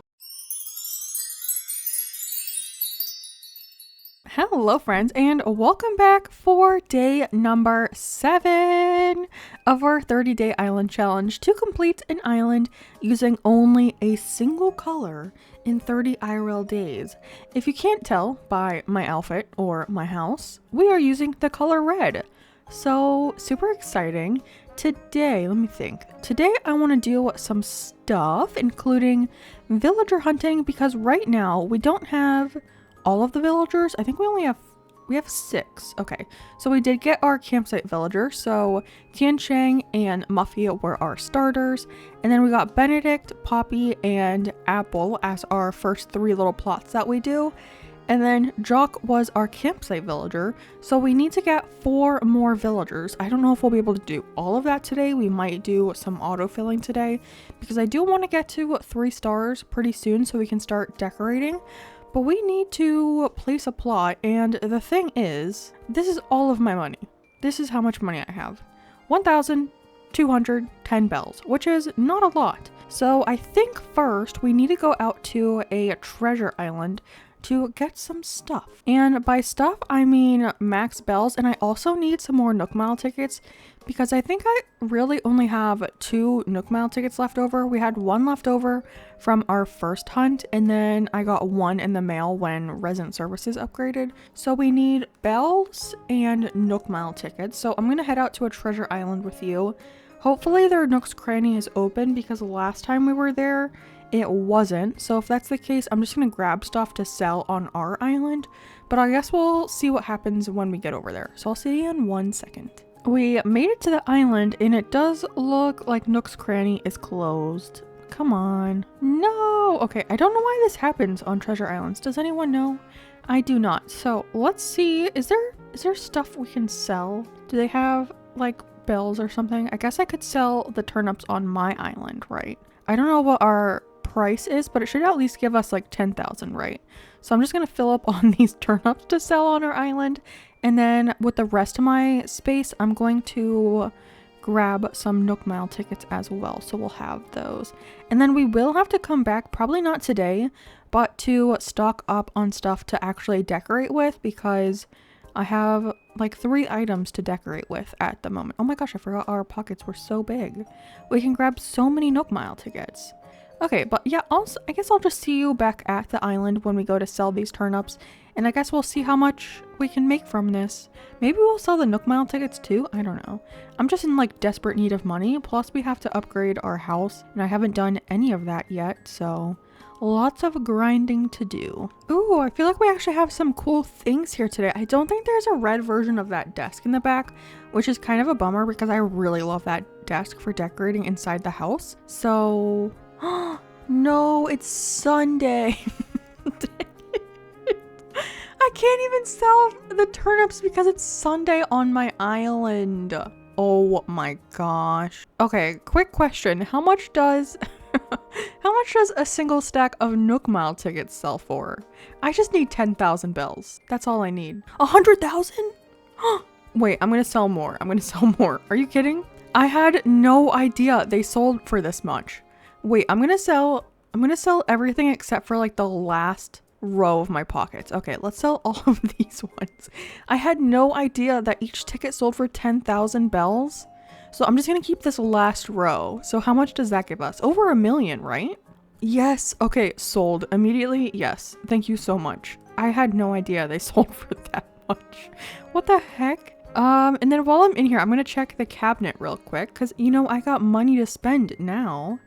Hello friends, and welcome back for day number 7 of our 30-day island challenge to complete an island using only a single color in 30 IRL days. If you can't tell by my outfit or my house, we are using the color red. So super exciting. Today, let me think. Today I want to do some stuff, including villager hunting, because right now we don't have all of the villagers. I think we have 6. Okay, so we did get our campsite villager. So Tian Chang and Muffy were our starters, and then we got Benedict, Poppy, and Apple as our first 3 little plots that we do. And then Jock was our campsite villager. So we need to get 4 more villagers. I don't know if we'll be able to do all of that today. We might do some autofilling today, because I do want to get to 3 stars pretty soon so we can start decorating. But we need to place a plot, and the thing is, this is all of my money. This is how much money I have. 1,210 bells, which is not a lot. So I think first we need to go out to a treasure island to get some stuff. And by stuff, I mean max bells, and I also need some more Nook Mile tickets, because I think I really only have 2 Nook Mile tickets left over. We had 1 left over from our first hunt, and then I got 1 in the mail when Resident Services upgraded. So we need bells and Nook Mile tickets. So I'm gonna head out to a treasure island with you. Hopefully their Nook's Cranny is open, because last time we were there, it wasn't. So if that's the case, I'm just gonna grab stuff to sell on our island, but I guess we'll see what happens when we get over there. So I'll see you in 1 second. We made it to the island, and it does look like Nook's Cranny is closed. Come on. No! Okay, I don't know why this happens on treasure islands. Does anyone know? I do not. So let's see. Is there stuff we can sell? Do they have like bells or something? I guess I could sell the turnips on my island, right? I don't know what our price is, but it should at least give us like 10,000, right? So I'm just gonna fill up on these turnips to sell on our island, and then with the rest of my space I'm going to grab some Nook Mile tickets as well, so we'll have those. And then we will have to come back, probably not today, but to stock up on stuff to actually decorate with, because I have like 3 items to decorate with at the moment. Oh my gosh, I forgot our pockets were so big. We can grab so many Nook Mile tickets. Okay, but yeah, also, I guess I'll just see you back at the island when we go to sell these turnips, and I guess we'll see how much we can make from this. Maybe we'll sell the Nook Mile tickets too? I don't know. I'm just in like desperate need of money, plus we have to upgrade our house, and I haven't done any of that yet, so lots of grinding to do. Ooh, I feel like we actually have some cool things here today. I don't think there's a red version of that desk in the back, which is kind of a bummer, because I really love that desk for decorating inside the house. So no, it's Sunday. I can't even sell the turnips because it's Sunday on my island. Oh my gosh. Okay, quick question. How much does a single stack of Nook Mile tickets sell for? I just need 10,000 bells. That's all I need. 100,000? Wait, I'm gonna sell more. Are you kidding? I had no idea they sold for this much. Wait, I'm gonna sell everything except for like the last row of my pockets. Okay, let's sell all of these ones. I had no idea that each ticket sold for 10,000 bells. So I'm just gonna keep this last row. So how much does that give us? Over 1 million, right? Yes. Okay, sold immediately. Yes. Thank you so much. I had no idea they sold for that much. What the heck? And then while I'm in here, I'm gonna check the cabinet real quick because, you know, I got money to spend now.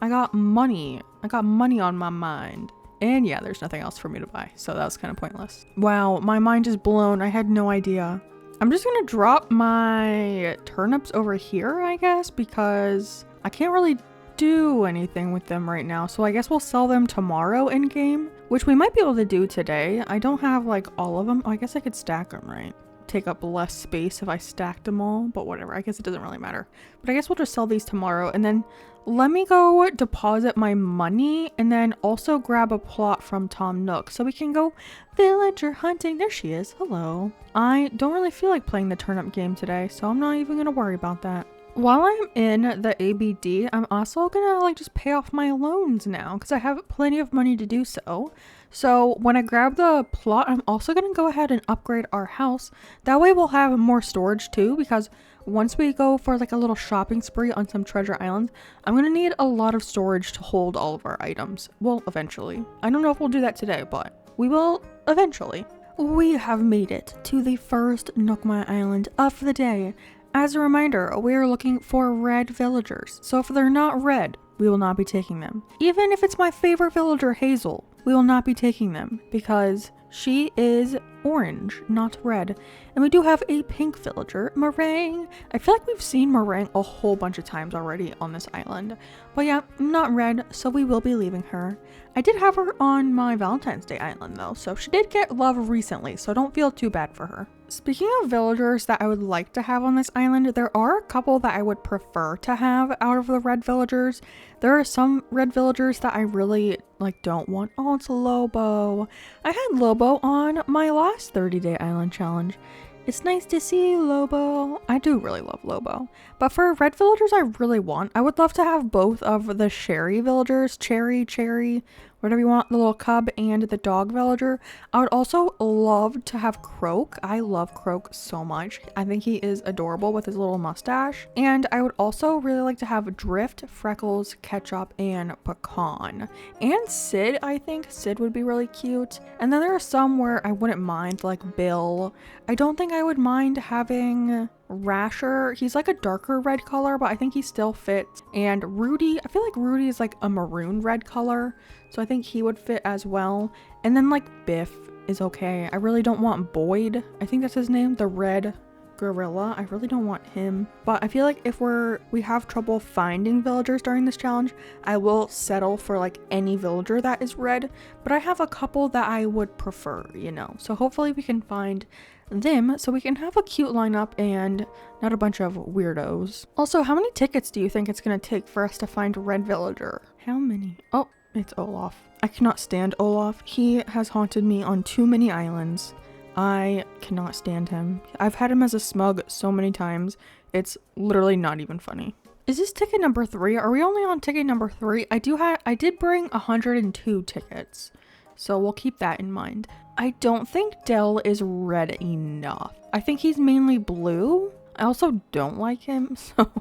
I got money on my mind. And yeah, there's nothing else for me to buy, so that was kind of pointless. Wow, my mind is blown. I had no idea. I'm just gonna drop my turnips over here, I guess, because I can't really do anything with them right now. So I guess we'll sell them tomorrow in game, which we might be able to do today. I don't have like all of them. Oh, I guess I could stack them, right? Take up less space if I stacked them all, but whatever. I guess it doesn't really matter. But I guess we'll just sell these tomorrow, and then let me go deposit my money and then also grab a plot from Tom Nook so we can go villager hunting. There she is. Hello. I don't really feel like playing the turnip game today, so I'm not even gonna worry about that. While I'm in the ABD, I'm also gonna like just pay off my loans now because I have plenty of money to do so. So when I grab the plot, I'm also gonna go ahead and upgrade our house. That way we'll have more storage too, because once we go for like a little shopping spree on some treasure islands, I'm gonna need a lot of storage to hold all of our items. Well, eventually. I don't know if we'll do that today, but we will eventually. We have made it to the first Nookmai Island of the day. As a reminder, we are looking for red villagers, so if they're not red, we will not be taking them. Even if it's my favorite villager, Hazel, we will not be taking them because she is orange, not red. And we do have a pink villager, Meringue. I feel like we've seen Meringue a whole bunch of times already on this island. But yeah, not red, so we will be leaving her. I did have her on my Valentine's Day island though, so she did get love recently, so don't feel too bad for her. Speaking of villagers that I would like to have on this island, there are a couple that I would prefer to have out of the red villagers. There are some red villagers that I really don't want. Oh, it's Lobo. I had Lobo on my last 30-day island challenge. It's nice to see you, Lobo. I do really love Lobo. But for red villagers I would love to have both of the Sherry villagers, Cherry, whatever you want, the little cub and the dog villager. I would also love to have Croak. I love Croak so much. I think he is adorable with his little mustache. And I would also really like to have Drift, Freckles, Ketchup, and Pecan. And Sid, I think. Sid would be really cute. And then there are some where I wouldn't mind, like Bill. I don't think I would mind having Rasher. He's like a darker red color, but I think he still fits. And Rudy, I feel like Rudy is like a maroon red color, so I think he would fit as well. And then like Biff is okay. I really don't want Boyd. I think that's his name, the red gorilla. I really don't want him. But I feel like if we have trouble finding villagers during this challenge, I will settle for like any villager that is red. But I have a couple that I would prefer, you know. So hopefully we can find them so we can have a cute lineup and not a bunch of weirdos. Also, how many tickets do you think it's gonna take for us to find a red villager? How many? Oh, it's Olaf. I cannot stand Olaf. He has haunted me on too many islands. I cannot stand him. I've had him as a smug so many times. It's literally not even funny. Is this ticket number 3? Are we only on ticket number 3? I did bring 102 tickets, so we'll keep that in mind. I don't think Dell is red enough. I think he's mainly blue. I also don't like him, so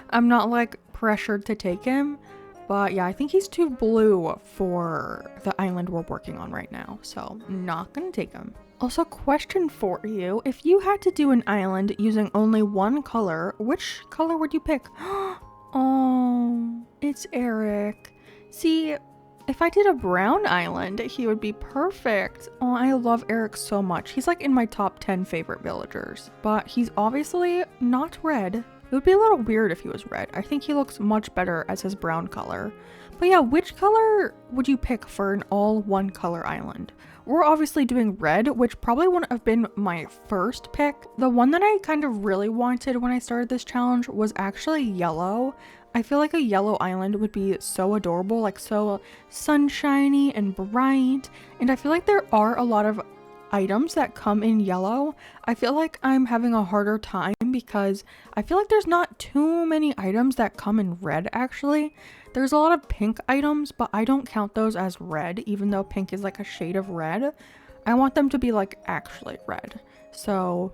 I'm not like pressured to take him. But yeah, I think he's too blue for the island we're working on right now, so not gonna take him. Also, question for you. If you had to do an island using only one color, which color would you pick? Oh, it's Eric. See, if I did a brown island, he would be perfect. Oh, I love Eric so much. He's like in my top 10 favorite villagers. But he's obviously not red. It would be a little weird if he was red. I think he looks much better as his brown color. But yeah, which color would you pick for an all one color island? We're obviously doing red, which probably wouldn't have been my first pick. The one that I kind of really wanted when I started this challenge was actually yellow. I feel like a yellow island would be so adorable, like so sunshiny and bright. And I feel like there are a lot of items that come in yellow. I feel like I'm having a harder time because I feel like there's not too many items that come in red actually. There's a lot of pink items, but I don't count those as red, even though pink is like a shade of red. I want them to be like actually red. So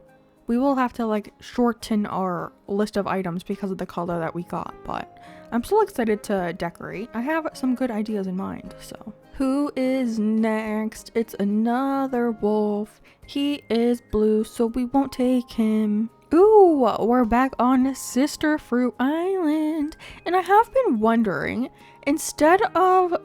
we will have to like shorten our list of items because of the color that we got, but I'm still excited to decorate. I have some good ideas in mind, so. Who is next? It's another wolf. He is blue, so we won't take him. Ooh, we're back on Sister Fruit Island. And I have been wondering, instead of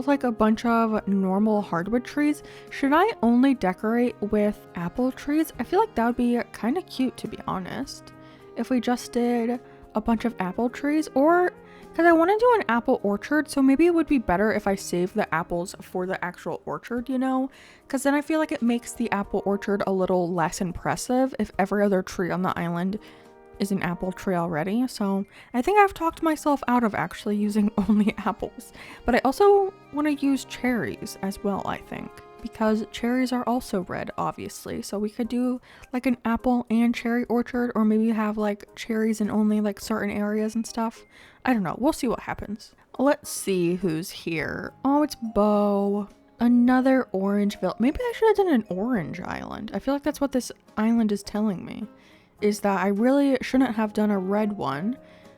like a bunch of normal hardwood trees, should I only decorate with apple trees? I feel like that would be kind of cute, to be honest, if we just did a bunch of apple trees, or because I want to do an apple orchard, so maybe it would be better if I save the apples for the actual orchard, you know, because then I feel like it makes the apple orchard a little less impressive if every other tree on the island is an apple tree already. So I think I've talked myself out of actually using only apples, but I also want to use cherries as well, I think, because cherries are also red, obviously. So we could do like an apple and cherry orchard, or maybe have like cherries in only like certain areas and stuff. I don't know. We'll see what happens. Let's see who's here. Oh, it's Bo. Another Orangeville. Maybe I should have done an orange island. I feel like that's what this island is telling me, is that I really shouldn't have done a red one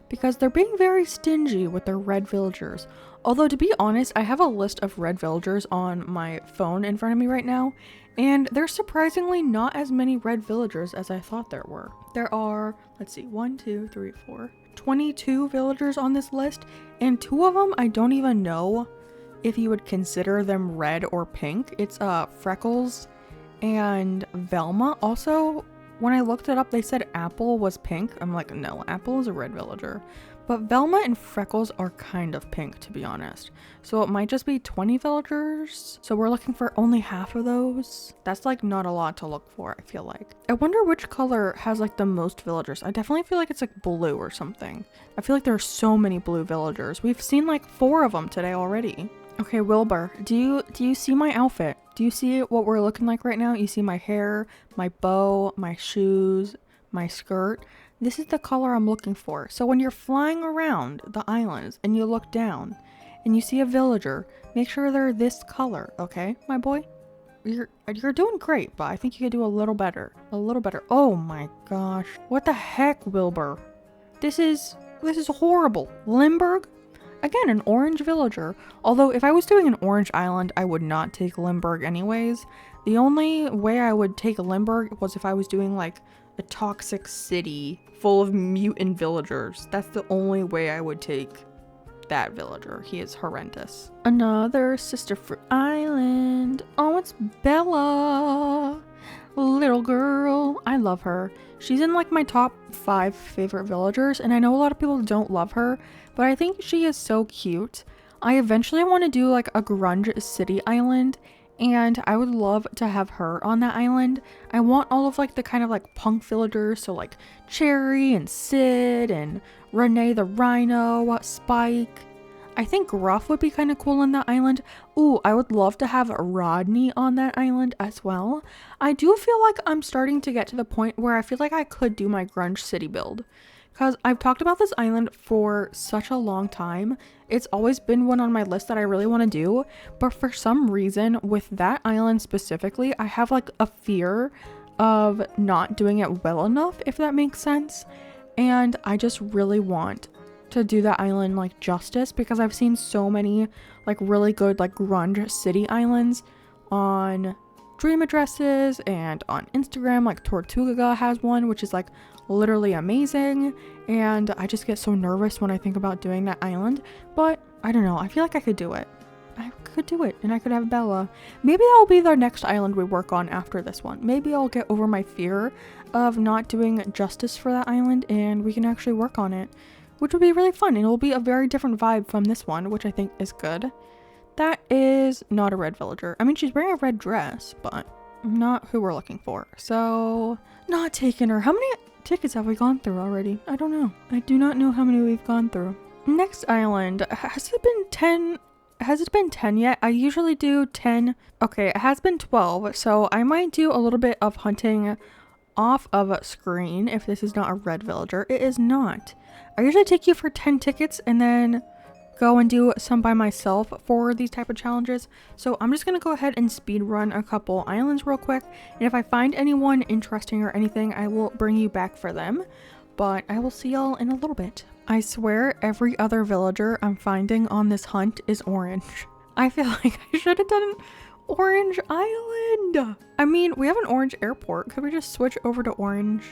because they're being very stingy with their red villagers. Although, to be honest, I have a list of red villagers on my phone in front of me right now, and there's surprisingly not as many red villagers as I thought there were. There are, let's see, 22 villagers on this list, and 2 of them I don't even know if you would consider them red or pink. It's Freckles and Velma. Also, when I looked it up, they said Apple was pink. I'm like, no, Apple is a red villager. But Velma and Freckles are kind of pink, to be honest. So it might just be 20 villagers. So we're looking for only half of those. That's like not a lot to look for, I feel like. I wonder which color has like the most villagers. I definitely feel like it's like blue or something. I feel like there are so many blue villagers. We've seen like 4 of them today already. Okay, Wilbur, do you see my outfit? Do you see what we're looking like right now? You see my hair, my bow, my shoes, my skirt? This is the color I'm looking for. So when you're flying around the islands and you look down and you see a villager, make sure they're this color, okay, my boy? You're doing great, but I think you could do a little better. A little better. Oh my gosh. What the heck, Wilbur? This is horrible. Limburg? Again, an orange villager. Although if I was doing an orange island, I would not take Limburg anyways. The only way I would take Limburg was if I was doing like a toxic city full of mutant villagers. That's the only way I would take that villager. He is horrendous. Another Sister Fruit Island. Oh, it's Bella. Little girl. I love her. She's in like my top 5 favorite villagers, and I know a lot of people don't love her, but I think she is so cute. I eventually want to do like a grunge city island, and I would love to have her on that island. I want all of like the kind of like punk villagers, so like Cherry and Sid and Renee the Rhino, Spike. I think Gruff would be kind of cool on that island. Ooh, I would love to have Rodney on that island as well. I do feel like I'm starting to get to the point where I feel like I could do my grunge city build, because I've talked about this island for such a long time. It's always been one on my list that I really want to do, but for some reason with that island specifically, I have like a fear of not doing it well enough, if that makes sense. And I just really want to do that island like justice, because I've seen so many like really good like grunge city islands on Dream Addresses and on Instagram. Like Tortuga has one which is like literally amazing, and I just get so nervous when I think about doing that island. But I don't know, I feel like I could do it. I could do it, and I could have Bella. Maybe that will be the next island we work on after this one. Maybe I'll get over my fear of not doing justice for that island and we can actually work on it, which would be really fun, and it will be a very different vibe from this one, which I think is good. That is not a red villager. I mean, she's wearing a red dress, but not who we're looking for. So, not taking her. How many tickets have we gone through already? I don't know. I do not know how many we've gone through. Next island. Has it been 10? Has it been 10 yet? I usually do 10. Okay, it has been 12, so I might do a little bit of hunting off of screen if this is not a red villager. It is not. I usually take you for 10 tickets and then go and do some by myself for these type of challenges. So I'm just gonna go ahead and speed run a couple islands real quick. And if I find anyone interesting or anything, I will bring you back for them. But I will see y'all in a little bit. I swear every other villager I'm finding on this hunt is orange. I feel like I should have done Orange Island. I mean, we have an orange airport. Could we just switch over to orange?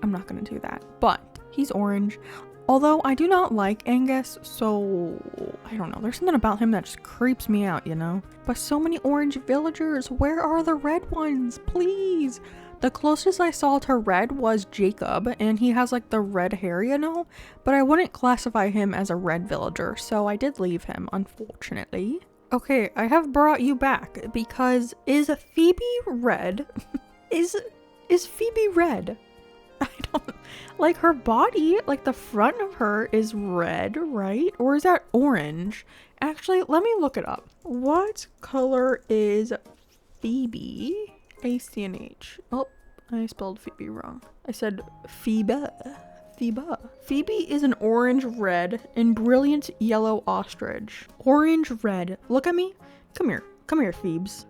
I'm not gonna do that, but he's orange. Although I do not like Angus, so I don't know. There's something about him that just creeps me out, you know? But so many orange villagers. Where are the red ones? Please. The closest I saw to red was Jacob, and he has like the red hair, you know? But I wouldn't classify him as a red villager, so I did leave him, unfortunately. Okay, I have brought you back because is Phoebe red? is Phoebe red? I don't like her body, like the front of her is red, right? Or is that orange? Actually, let me look it up. What color is Phoebe? ACNH. Oh, I spelled Phoebe wrong. I said Phoebe. Phoebe is an orange red and brilliant yellow ostrich. Orange red. Look at me. Come here, Phoebes.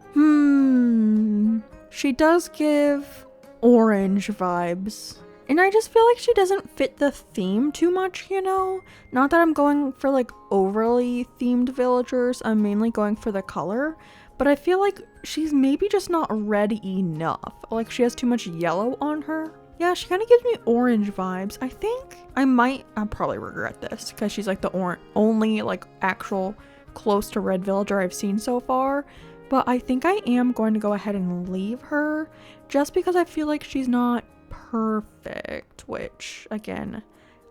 She does give orange vibes. And I just feel like she doesn't fit the theme too much, you know? Not that I'm going for like overly themed villagers. I'm mainly going for the color. But I feel like she's maybe just not red enough. Like she has too much yellow on her. Yeah, she kind of gives me orange vibes. I think I'll probably regret this because she's like the only like actual close to red villager I've seen so far. But I think I am going to go ahead and leave her just because I feel like she's not perfect, which again,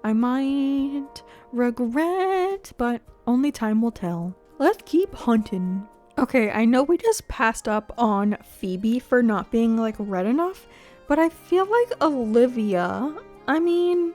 I might regret, but only time will tell. Let's keep hunting. Okay, I know we just passed up on Phoebe for not being like red enough, but I feel like Olivia, I mean,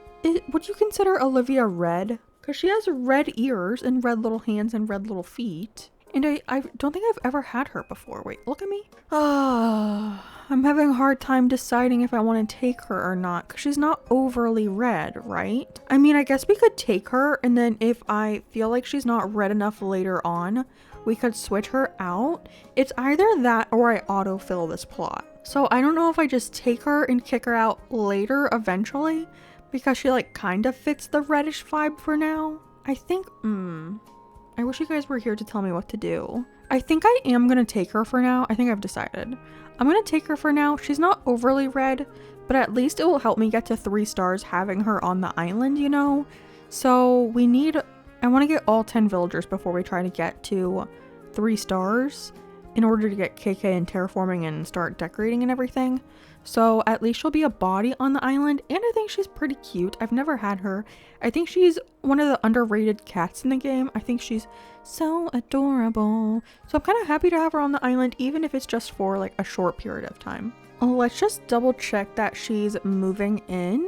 would you consider Olivia red? Because she has red ears and red little hands and red little feet. And I don't think I've ever had her before. Wait, look at me. I'm having a hard time deciding if I want to take her or not, because she's not overly red, right? I mean, I guess we could take her, and then if I feel like she's not red enough later on, we could switch her out. It's either that or I autofill this plot. So I don't know if I just take her and kick her out later eventually, because she like kind of fits the reddish vibe for now. I think, I wish you guys were here to tell me what to do. I think I am going to take her for now. I think I've decided. I'm going to take her for now. She's not overly red, but at least it will help me get to 3 stars having her on the island, you know? So I want to get all 10 villagers before we try to get to 3 stars in order to get KK and terraforming and start decorating and everything. So at least she'll be a body on the island, and I think she's pretty cute. I've never had her. I think she's one of the underrated cats in the game. I think she's so adorable. So I'm kind of happy to have her on the island, even if it's just for like a short period of time. Let's just double check that she's moving in.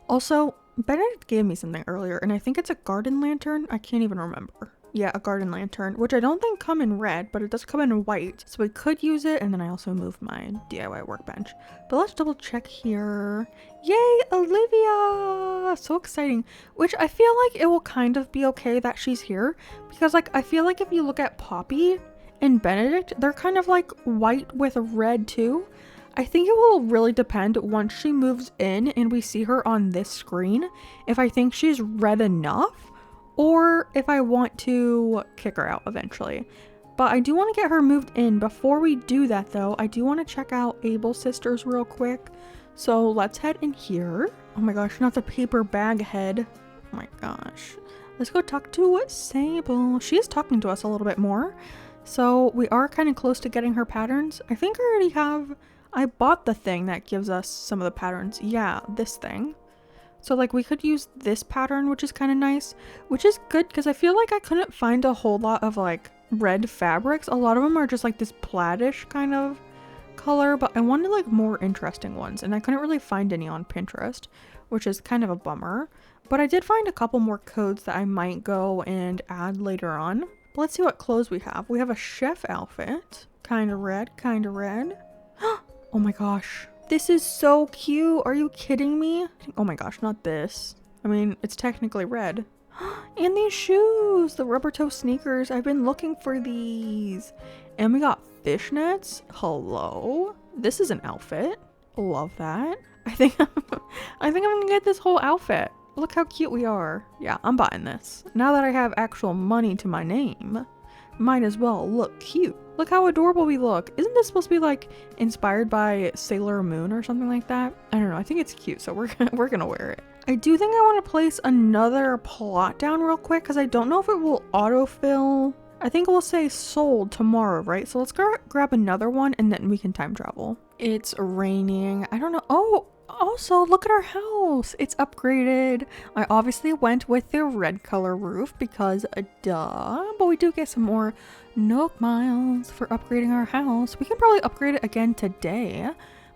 Also, Benedict gave me something earlier, and I think it's a garden lantern. I can't even remember. Yeah, a garden lantern, which I don't think come in red, but it does come in white. So we could use it, and then I also moved my DIY workbench. But let's double check here. Yay, Olivia! So exciting. Which I feel like it will kind of be okay that she's here, because like I feel like if you look at Poppy and Benedict, they're kind of like white with red too. I think it will really depend once she moves in and we see her on this screen, if I think she's red enough, or if I want to kick her out eventually. But I do want to get her moved in. Before we do that though, I do want to check out Able Sisters real quick. So let's head in here. Oh my gosh, not the paper bag head. Oh my gosh. Let's go talk to Sable. She is talking to us a little bit more. So we are kind of close to getting her patterns. I think I bought the thing that gives us some of the patterns. Yeah, this thing. So like we could use this pattern, which is kind of nice, which is good because I feel like I couldn't find a whole lot of like red fabrics. A lot of them are just like this plaid-ish kind of color, but I wanted like more interesting ones and I couldn't really find any on Pinterest, which is kind of a bummer. But I did find a couple more codes that I might go and add later on. But let's see what clothes we have. We have a chef outfit. Kind of red, kind of red. Oh my gosh. This is so cute. Are you kidding me? Oh my gosh, not this. I mean, it's technically red. And these shoes, the rubber toe sneakers. I've been looking for these. And we got fishnets. Hello. This is an outfit. Love that. I think I'm gonna get this whole outfit. Look how cute we are. Yeah, I'm buying this. Now that I have actual money to my name, might as well look cute. Look how adorable we look. Isn't this supposed to be like inspired by Sailor Moon or something like that? I don't know. I think it's cute, so we're gonna wear it. I do think I want to place another plot down real quick because I don't know if it will autofill. I think it will say sold tomorrow, right? So let's grab another one and then we can time travel. It's raining. I don't know. Oh, also look at our house. It's upgraded. I obviously went with the red color roof because duh, but we do get some more Nook miles for upgrading our house. We can probably upgrade it again today.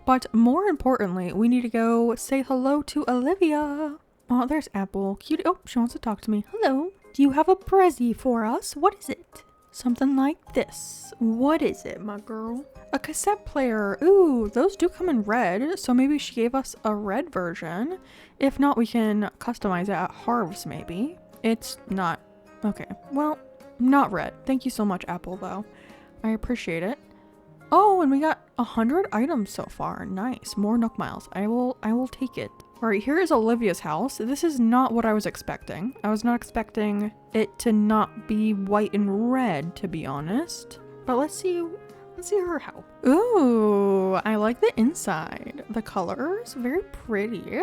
But more importantly, we need to go say hello to Olivia. Oh, there's Apple. Cute. Oh, she wants to talk to me. Hello. Do you have a prezi for us? What is it? Something like this. What is it, my girl? A cassette player. Ooh, those do come in red. So maybe she gave us a red version. If not, we can customize it at Harv's maybe. It's not. Okay. Well, not red. Thank you so much, Apple, though. I appreciate it. Oh, and we got 100 items so far. Nice. More Nook miles. I will take it. All right, here is Olivia's house. This is not what I was expecting. I was not expecting it to not be white and red, to be honest. But let's see her house. Ooh, I like the inside. The colors, very pretty.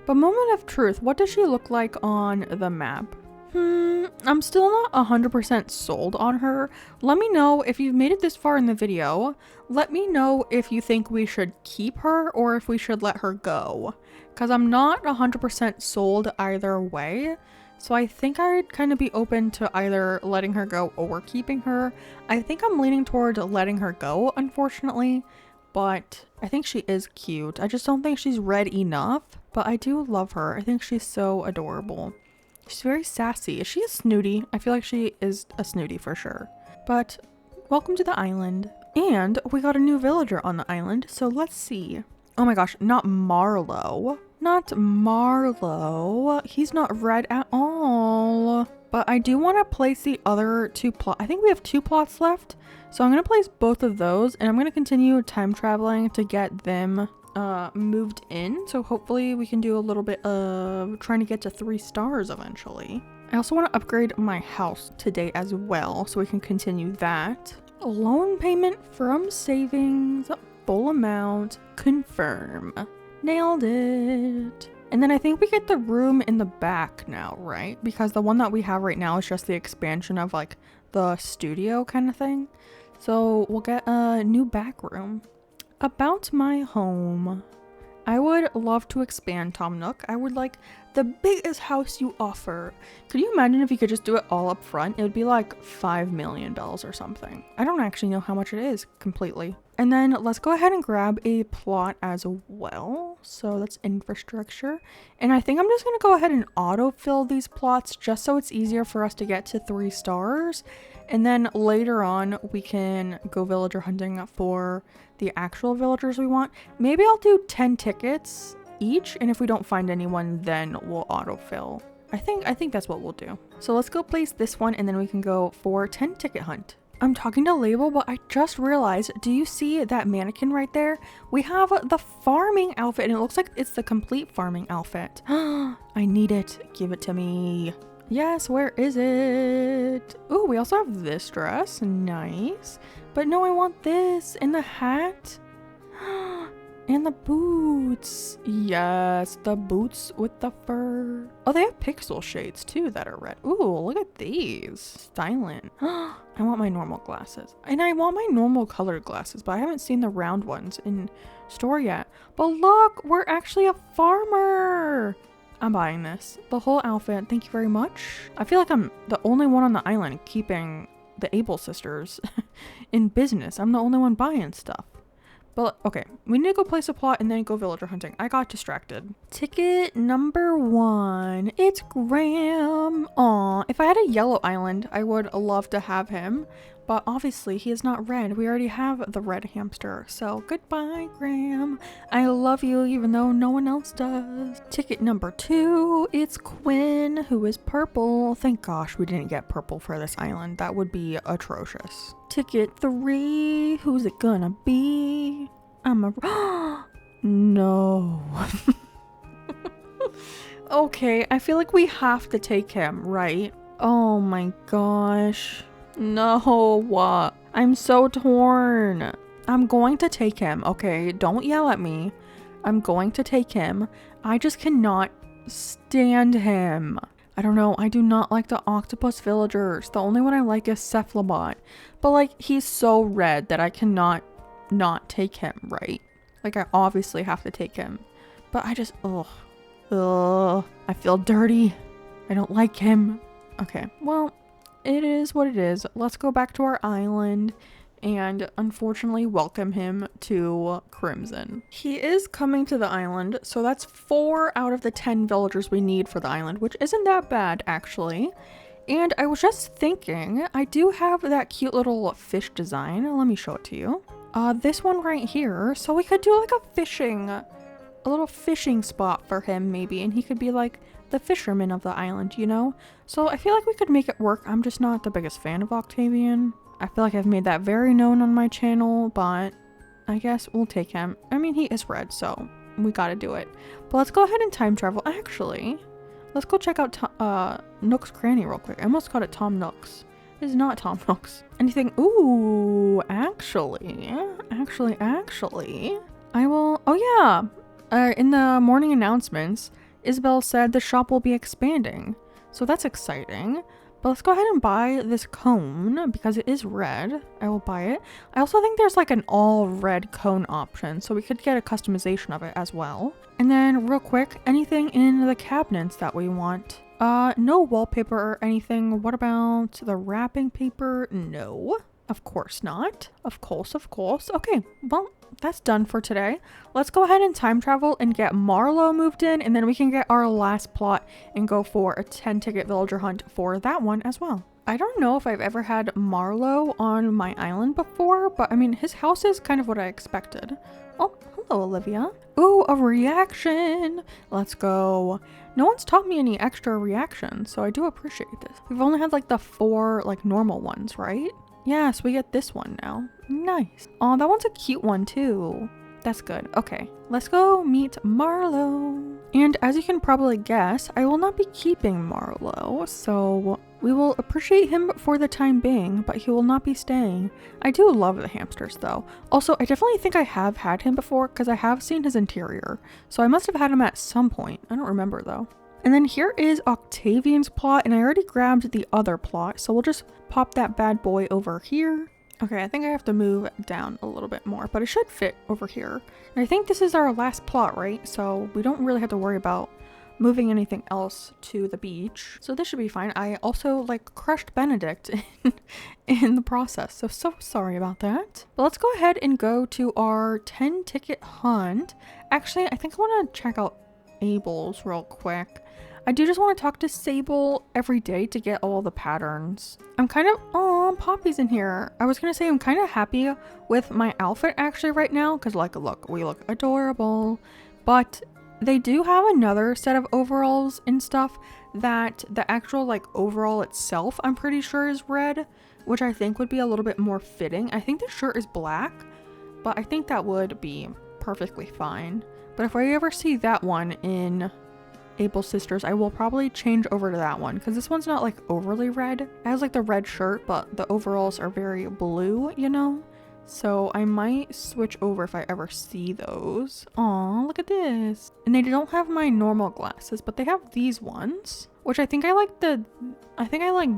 But moment of truth, what does she look like on the map? I'm still not 100% sold on her. Let me know if you've made it this far in the video. Let me know if you think we should keep her or if we should let her go. Because I'm not 100% sold either way. So I think I'd kind of be open to either letting her go or keeping her. I think I'm leaning toward letting her go, unfortunately. But I think she is cute. I just don't think she's red enough. But I do love her. I think she's so adorable. She's very sassy. Is she a snooty? I feel like she is a snooty for sure. But welcome to the island. And we got a new villager on the island. So let's see. Oh my gosh, not Marlowe. Not Marlowe. He's not red at all. But I do want to place the other two plots. I think we have 2 plots left. So I'm going to place both of those. And I'm going to continue time traveling to get them moved in. So hopefully we can do a little bit of trying to get to 3 stars eventually. I also want to upgrade my house today as well. So we can continue that. Loan payment from savings. Full amount. Confirm. Nailed it. And then I think we get the room in the back now, right? Because the one that we have right now is just the expansion of like the studio kind of thing. So we'll get a new back room. About my home. I would love to expand Tom Nook. I would like the biggest house you offer. Could you imagine if you could just do it all up front? It would be like $5 million or something. I don't actually know how much it is completely. And then let's go ahead and grab a plot as well. So that's infrastructure. And I think I'm just going to go ahead and autofill these plots just so it's easier for us to get to 3 stars. And then later on, we can go villager hunting for the actual villagers we want. Maybe I'll do 10 tickets each. And if we don't find anyone, then we'll autofill. I think that's what we'll do. So let's go place this one and then we can go for 10 ticket hunt. I'm talking to Label, but I just realized, do you see that mannequin right there? We have the farming outfit and it looks like it's the complete farming outfit. I need it. Give it to me. Yes, where is it? Ooh, we also have this dress. Nice. But no, I want this. And the hat. And the boots. Yes, the boots with the fur. Oh, they have pixel shades too that are red. Ooh, look at these. Styling. I want my normal glasses. And I want my normal colored glasses, but I haven't seen the round ones in store yet. But look, we're actually a farmer. I'm buying this. The whole outfit. Thank you very much. I feel like I'm the only one on the island keeping the Able sisters in business. I'm the only one buying stuff. But okay, we need to go place a plot and then go villager hunting. I got distracted. Ticket number 1. It's Graham. Aw, if I had a yellow island, I would love to have him. But obviously he is not red. We already have the red hamster. So goodbye, Graham. I love you even though no one else does. Ticket number 2, it's Quinn, who is purple. Thank gosh we didn't get purple for this island. That would be atrocious. Ticket 3, who's it gonna be? No. Okay, I feel like we have to take him, right? Oh my gosh. No, I'm so torn. I'm going to take him, okay? Don't yell at me. I'm going to take him. I just cannot stand him. I don't know. I do not like the octopus villagers. The only one I like is Cephalobot. But like, he's so red that I cannot not take him, right? Like, I obviously have to take him. But I just, ugh, I feel dirty. I don't like him. Okay, well, it is what it is. Let's go back to our island and unfortunately welcome him to Crimson. He is coming to the island, so that's 4 out of the 10 villagers we need for the island, which isn't that bad actually. And I was just thinking, I do have that cute little fish design. Let me show it to you. This one right here. So we could do like a little fishing spot for him maybe, and he could be like the fisherman of the island, you know? So I feel like we could make it work. I'm just not the biggest fan of Octavian. I feel like I've made that very known on my channel, but I guess we'll take him. I mean, he is red, so we gotta do it. But let's go ahead and time travel. Actually, let's go check out Nook's Cranny real quick. I almost called it Tom Nook's. It is not Tom Nook's. Anything? Ooh, actually, I will, oh yeah. In the morning announcements, Isabel said the shop will be expanding. So that's exciting. But let's go ahead and buy this cone because it is red. I will buy it. I also think there's like an all red cone option, so we could get a customization of it as well. And then real quick, anything in the cabinets that we want? No wallpaper or anything. What about the wrapping paper? No, of course not. Of course. Okay, well, that's done for today. Let's go ahead and time travel and get Marlowe moved in, and then we can get our last plot and go for a 10-ticket villager hunt for that one as well. I don't know if I've ever had Marlowe on my island before, but I mean, his house is kind of what I expected. Oh, hello, Olivia. Ooh, a reaction. Let's go. No one's taught me any extra reactions, so I do appreciate this. We've only had like the 4 like normal ones, right? Yes, we get this one now. Nice. Oh, that one's a cute one too. That's good. Okay, let's go meet Marlowe. And as you can probably guess, I will not be keeping Marlowe, so we will appreciate him for the time being, but he will not be staying. I do love the hamsters though. Also, I definitely think I have had him before because I have seen his interior, so I must have had him at some point. I don't remember though. And then here is Octavian's plot, and I already grabbed the other plot, so we'll just pop that bad boy over here. Okay, I think I have to move down a little bit more, but it should fit over here. And I think this is our last plot, right? So we don't really have to worry about moving anything else to the beach. So this should be fine. I also like crushed Benedict in the process, so sorry about that. But let's go ahead and go to our 10-ticket hunt. Actually, I think I want to check out Abel's real quick. I do just want to talk to Sable every day to get all the patterns. I'm kind of, oh, Poppy's in here. I was gonna say I'm kind of happy with my outfit actually right now because like, look, we look adorable. But they do have another set of overalls and stuff that the actual like overall itself I'm pretty sure is red, which I think would be a little bit more fitting. I think the shirt is black, but I think that would be perfectly fine. But if I ever see that one in Abel's Sisters, I will probably change over to that one because this one's not like overly red. It has like the red shirt, but the overalls are very blue, you know? So I might switch over if I ever see those. Aw, look at this. And they don't have my normal glasses, but they have these ones, which I think I like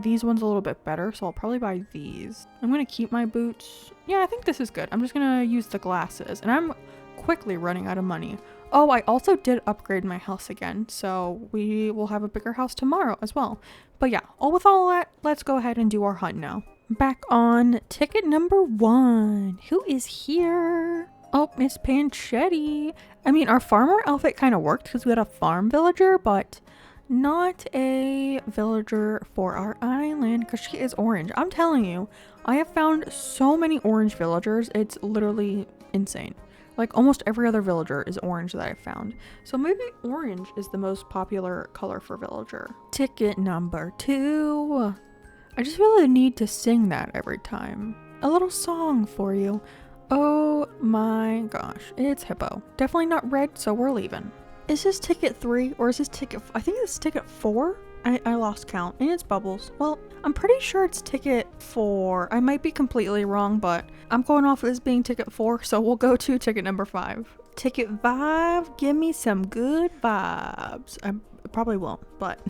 these ones a little bit better, so I'll probably buy these. I'm gonna keep my boots. Yeah, I think this is good. I'm just gonna use the glasses, and I'm quickly running out of money. Oh, I also did upgrade my house again, so we will have a bigger house tomorrow as well. But yeah, with all that, let's go ahead and do our hunt now. Back on ticket number 1. Who is here? Oh, Miss Panchetti. I mean, our farmer outfit kind of worked because we had a farm villager, but not a villager for our island because she is orange. I'm telling you, I have found so many orange villagers. It's literally insane. Like almost every other villager is orange that I've found. So maybe orange is the most popular color for villager. Ticket number 2. I just feel the need to sing that every time. A little song for you. Oh my gosh, it's hippo. Definitely not red, so we're leaving. Is this ticket 3 or is this ticket, I think this is ticket 4? I lost count and it's bubbles. Well, I'm pretty sure it's ticket 4. I might be completely wrong, but I'm going off of this being ticket 4, so we'll go to ticket number 5. Ticket 5, give me some good vibes. I probably won't, but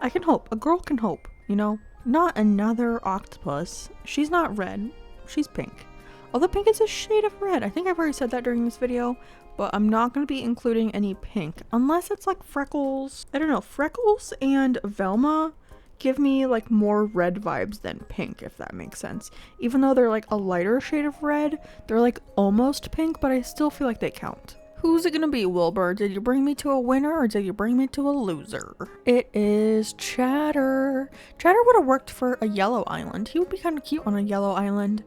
I can hope. A girl can hope, you know? Not another octopus. She's not red, she's pink. Although pink is a shade of red. I think I've already said that during this video, but I'm not going to be including any pink unless it's like Freckles. I don't know, Freckles and Velma give me like more red vibes than pink, if that makes sense. Even though they're like a lighter shade of red, they're like almost pink, but I still feel like they count. Who's it gonna be, Wilbur? Did you bring me to a winner or did you bring me to a loser? It is Chatter. Chatter would have worked for a yellow island. He would be kind of cute on a yellow island.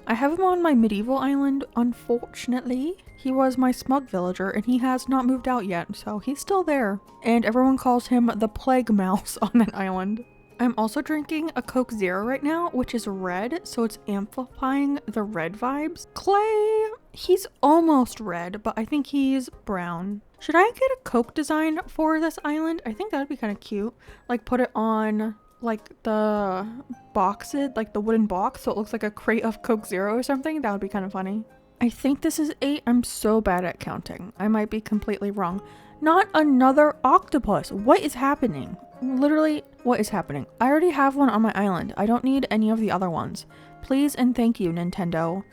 I have him on my medieval island, unfortunately. He was my smug villager and he has not moved out yet, so he's still there. And everyone calls him the plague mouse on that island. I'm also drinking a Coke Zero right now, which is red, so it's amplifying the red vibes. Clay, he's almost red, but I think he's brown. Should I get a Coke design for this island? I think that'd be kind of cute. Like put it on like the boxes, like the wooden box, so it looks like a crate of Coke Zero or something. That would be kind of funny. I think this is 8. I'm so bad at counting. I might be completely wrong. Not another octopus. What is happening? Literally, what is happening? I already have one on my island. I don't need any of the other ones. Please and thank you, Nintendo.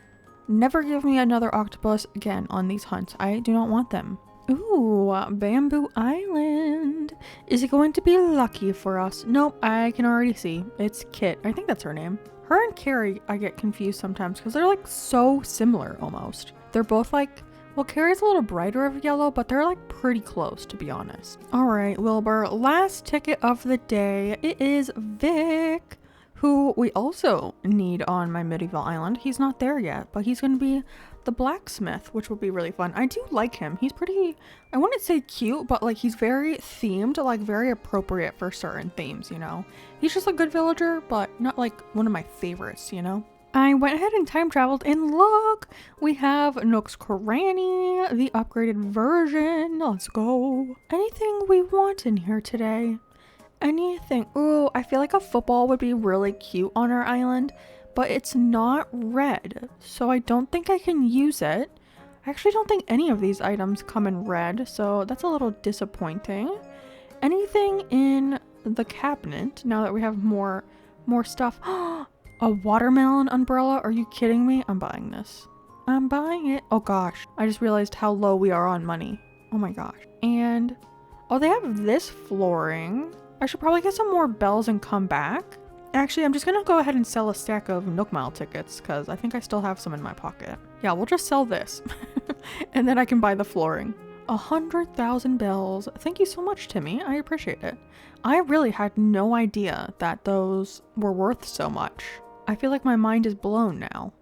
Never give me another octopus again on these hunts. I do not want them. Ooh, Bamboo Island. Is it going to be lucky for us? Nope, I can already see. It's Kit. I think that's her name. Her and Carrie, I get confused sometimes because they're like so similar almost. They're both like, well, Carrie's a little brighter of yellow, but they're like pretty close to be honest. All right, Wilbur, last ticket of the day. It is Vic, who we also need on my medieval island. He's not there yet, but he's going to be the blacksmith, which will be really fun. I do like him. He's pretty, I wouldn't say cute, but like he's very themed, like very appropriate for certain themes, you know? He's just a good villager, but not like one of my favorites, you know? I went ahead and time traveled and look, we have Nook's Cranny, the upgraded version. Let's go. Anything we want in here today? Anything. Ooh, I feel like a football would be really cute on our island, but it's not red, so I don't think I can use it. I actually don't think any of these items come in red, so that's a little disappointing. Anything in the cabinet, now that we have more stuff. A watermelon umbrella? Are you kidding me? I'm buying this. I'm buying it. Oh gosh, I just realized how low we are on money. Oh my gosh. And, oh, they have this flooring. I should probably get some more bells and come back. Actually, I'm just gonna go ahead and sell a stack of Nook Mile tickets because I think I still have some in my pocket. Yeah, we'll just sell this and then I can buy the flooring. 100,000 bells. Thank you so much, Timmy. I appreciate it. I really had no idea that those were worth so much. I feel like my mind is blown now.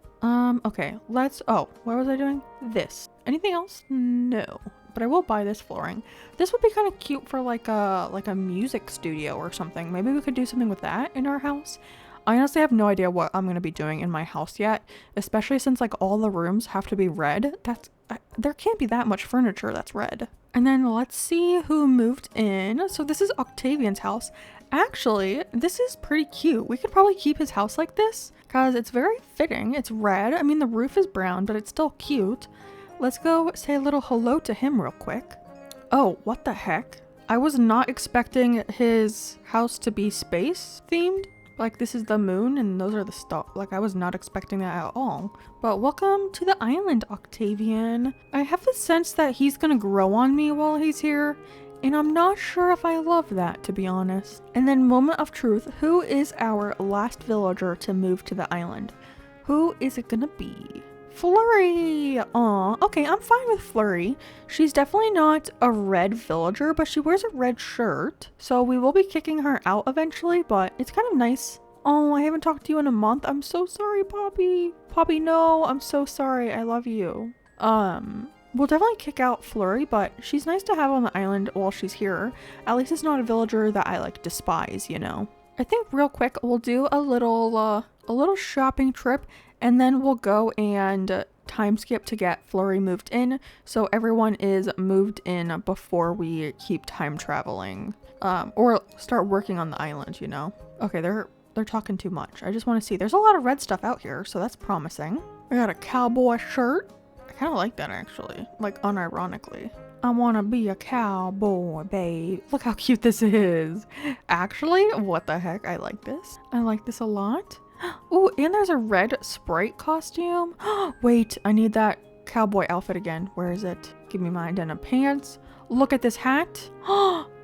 Okay, let's, oh, what was I doing? This. Anything else? No. But I will buy this flooring. This would be kind of cute for like a music studio or something. Maybe we could do something with that in our house. I honestly have no idea what I'm going to be doing in my house yet, especially since like all the rooms have to be red. There can't be that much furniture that's red. And then let's see who moved in. So this is Octavian's house. Actually, this is pretty cute. We could probably keep his house like this because it's very fitting. It's red. I mean, the roof is brown, but it's still cute. Let's go say a little hello to him real quick. Oh, what the heck? I was not expecting his house to be space themed. Like this is the moon and those are the stars. Like I was not expecting that at all. But welcome to the island, Octavian. I have the sense that he's gonna grow on me while he's here. And I'm not sure if I love that, to be honest. And then moment of truth, who is our last villager to move to the island? Who is it gonna be? Flurry! Aw, okay, I'm fine with Flurry. She's definitely not a red villager, but she wears a red shirt. So we will be kicking her out eventually, but it's kind of nice. Oh, I haven't talked to you in a month. I'm so sorry, Poppy. Poppy, no, I'm so sorry. I love you. We'll definitely kick out Flurry, but she's nice to have on the island while she's here. At least it's not a villager that I like despise, you know? I think real quick, we'll do a little shopping trip, and then we'll go and time skip to get Flurry moved in, so everyone is moved in before we keep time traveling, or start working on the island, you know? Okay, they're talking too much. I just want to see. There's a lot of red stuff out here, so that's promising. I got a cowboy shirt. I kind of like that, actually, like unironically. I want to be a cowboy, babe. Look how cute this is. Actually, what the heck? I like this. I like this a lot. Oh, and there's a red Sprite costume. Wait, I need that cowboy outfit again. Where is it? Give me my denim pants. Look at this hat.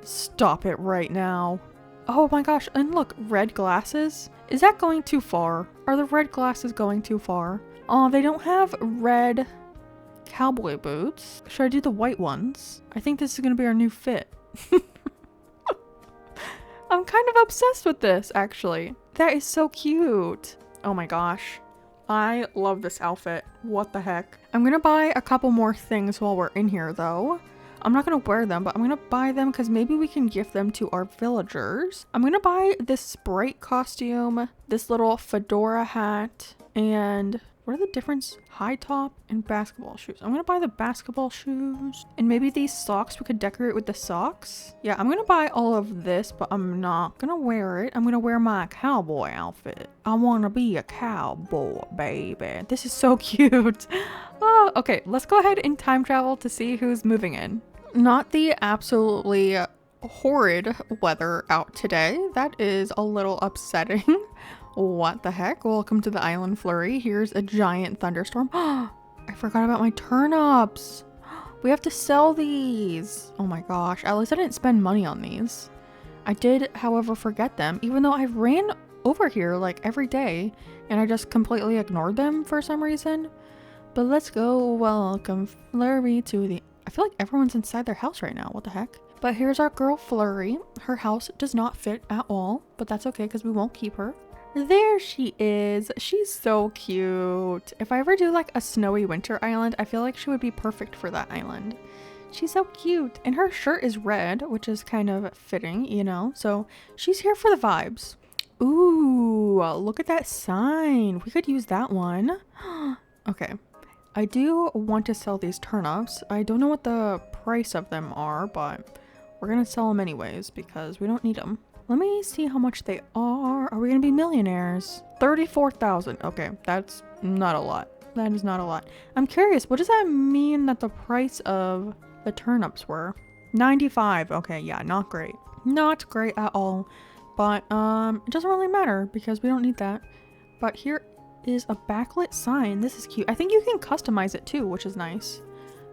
Stop it right now. Oh my gosh, and look, red glasses. Is that going too far? Are the red glasses going too far? Oh, they don't have red cowboy boots. Should I do the white ones? I think this is gonna be our new fit. I'm kind of obsessed with this, actually. That is so cute. Oh my gosh. I love this outfit. What the heck? I'm gonna buy a couple more things while we're in here, though. I'm not gonna wear them, but I'm gonna buy them because maybe we can gift them to our villagers. I'm gonna buy this Sprite costume, this little fedora hat, and what are the difference? High top and basketball shoes. I'm gonna buy the basketball shoes, and maybe these socks we could decorate with the socks. Yeah, I'm gonna buy all of this, but I'm not gonna wear it. I'm gonna wear my cowboy outfit. I wanna be a cowboy, baby. This is so cute. Oh, okay, let's go ahead and time travel to see who's moving in. Not the absolutely horrid weather out today. That is a little upsetting. What the heck? Welcome to the island, Flurry. Here's a giant thunderstorm. I forgot about my turnips. We have to sell these. Oh my gosh. At least I didn't spend money on these. I did, however, forget them, even though I ran over here like every day and I just completely ignored them for some reason. But let's go welcome Flurry to the... I feel like everyone's inside their house right now. What the heck? But here's our girl Flurry. Her house does not fit at all, but that's okay because we won't keep her. There she is. She's so cute. If I ever do like a snowy winter island, I feel like she would be perfect for that island. She's so cute. And her shirt is red, which is kind of fitting, you know? So she's here for the vibes. Ooh, look at that sign. We could use that one. Okay. I do want to sell these turnips. I don't know what the price of them are, but we're going to sell them anyways because we don't need them. Let me see how much they are. Are we gonna be millionaires? 34,000. Okay, that's not a lot. That is not a lot. I'm curious, what does that mean that the price of the turnips were? 95. Okay, yeah, not great. Not great at all. But it doesn't really matter because we don't need that. But here is a backlit sign. This is cute. I think you can customize it too, which is nice.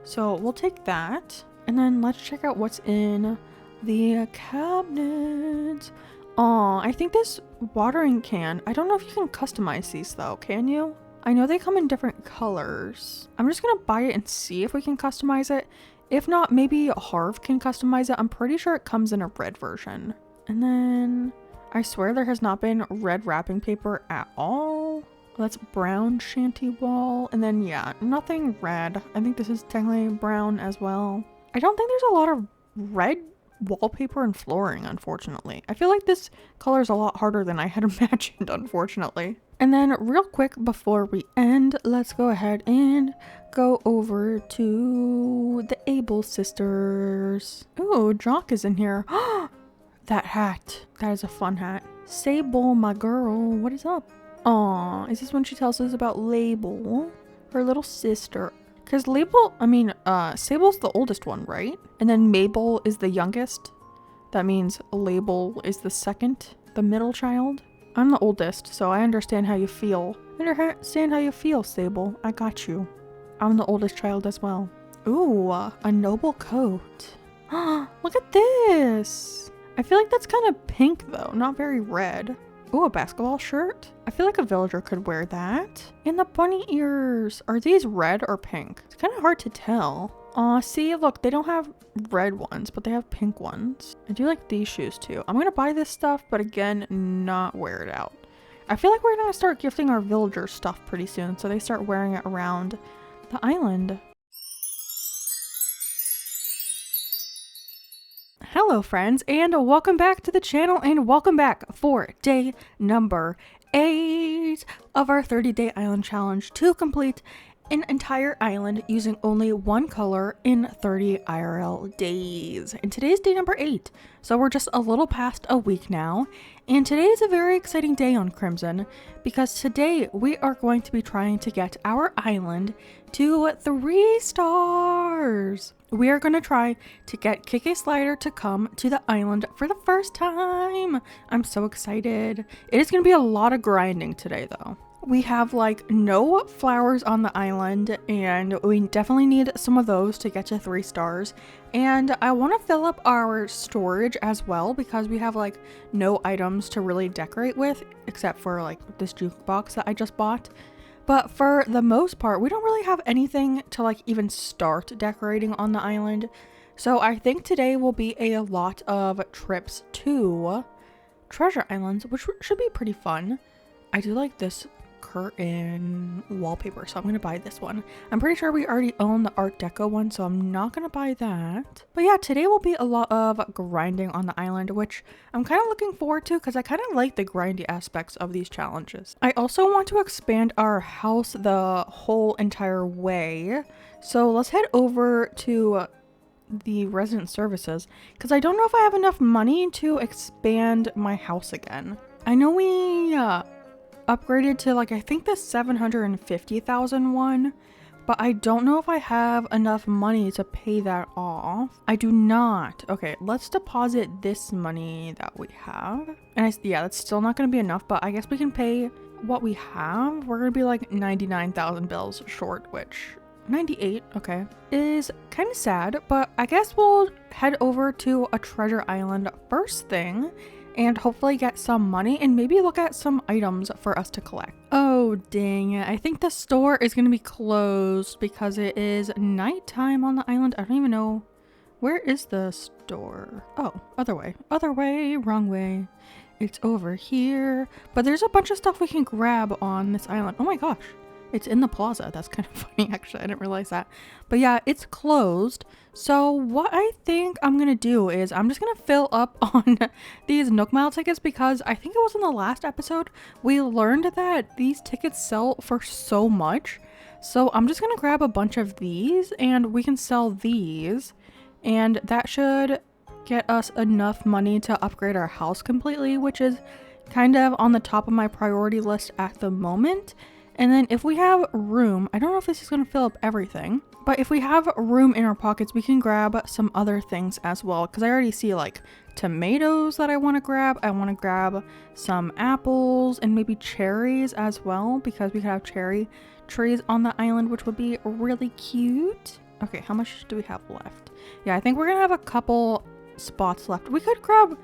So we'll take that. And then let's check out what's in the cabinet. Aw, I think this watering can, I don't know if you can customize these though, can you? I know they come in different colors. I'm just gonna buy it and see if we can customize it. If not, maybe Harv can customize it. I'm pretty sure it comes in a red version. And then I swear there has not been red wrapping paper at all. That's brown shanty wall. And then yeah, nothing red. I think this is technically brown as well. I don't think there's a lot of red wallpaper and flooring, unfortunately. I feel like this color is a lot harder than I had imagined, unfortunately. And then real quick before we end, let's go ahead and go over to the Able sisters. Ooh, Jock is in here. That hat. That is a fun hat. Sable, my girl, what is up? Aw, is this when she tells us about Label, her little sister? Because Sable's the oldest one, right? And then Mabel is the youngest. That means Label is the second, the middle child. I'm the oldest, so I understand how you feel. I understand how you feel, Sable. I got you. I'm the oldest child as well. Ooh, a noble coat. Look at this. I feel like that's kind of pink though, not very red. Oh, a basketball shirt. I feel like a villager could wear that. And the bunny ears. Are these red or pink? It's kind of hard to tell. See, look, they don't have red ones, but they have pink ones. I do like these shoes too. I'm gonna buy this stuff, but again, not wear it out. I feel like we're gonna start gifting our villagers stuff pretty soon, so they start wearing it around the island. Hello friends, and welcome back to the channel, and welcome back for day number 8 of our 30-day island challenge to complete an entire island using only one color in 30 IRL days. And today's day number 8, so we're just a little past a week now, and today is a very exciting day on Crimson because today we are going to be trying to get our island to 3 stars. We are going to try to get KK Slider to come to the island for the first time. I'm so excited. It is going to be a lot of grinding today though. We have like no flowers on the island, and we definitely need some of those to get to 3 stars. And I want to fill up our storage as well because we have like no items to really decorate with except for like this jukebox that I just bought. But for the most part, we don't really have anything to like even start decorating on the island. So I think today will be a lot of trips to treasure islands, which should be pretty fun. I do like this curtain wallpaper, so I'm gonna buy this one. I'm pretty sure we already own the Art Deco one, so I'm not gonna buy that. But yeah, today will be a lot of grinding on the island, which I'm kind of looking forward to because I kind of like the grindy aspects of these challenges. I also want to expand our house the whole entire way, so let's head over to the resident services because I don't know if I have enough money to expand my house again. I know we upgraded to like I think the 750,000 one, but I don't know if I have enough money to pay that off. I do not. Okay, let's deposit this money that we have, and yeah, that's still not going to be enough, but I guess we can pay what we have. We're going to be like 99,000 bills short, which 98, okay, is kind of sad, but I guess we'll head over to a treasure island first thing and hopefully get some money and maybe look at some items for us to collect. Oh dang it, I think the store is gonna be closed because it is nighttime on the island. I don't even know, where is the store? Oh, other way, wrong way. It's over here, but there's a bunch of stuff we can grab on this island. Oh my gosh, it's in the plaza. That's kind of funny actually, I didn't realize that. But yeah, it's closed. So what I think I'm gonna do is I'm just gonna fill up on these Nook Mile tickets because I think it was in the last episode we learned that these tickets sell for so much. So I'm just gonna grab a bunch of these and we can sell these, and that should get us enough money to upgrade our house completely, which is kind of on the top of my priority list at the moment. And then if we have room, I don't know if this is going to fill up everything, but if we have room in our pockets, we can grab some other things as well. Because I already see like tomatoes that I want to grab. I want to grab some apples and maybe cherries as well, because we could have cherry trees on the island, which would be really cute. Okay, how much do we have left? Yeah, I think we're going to have a couple spots left. We could grab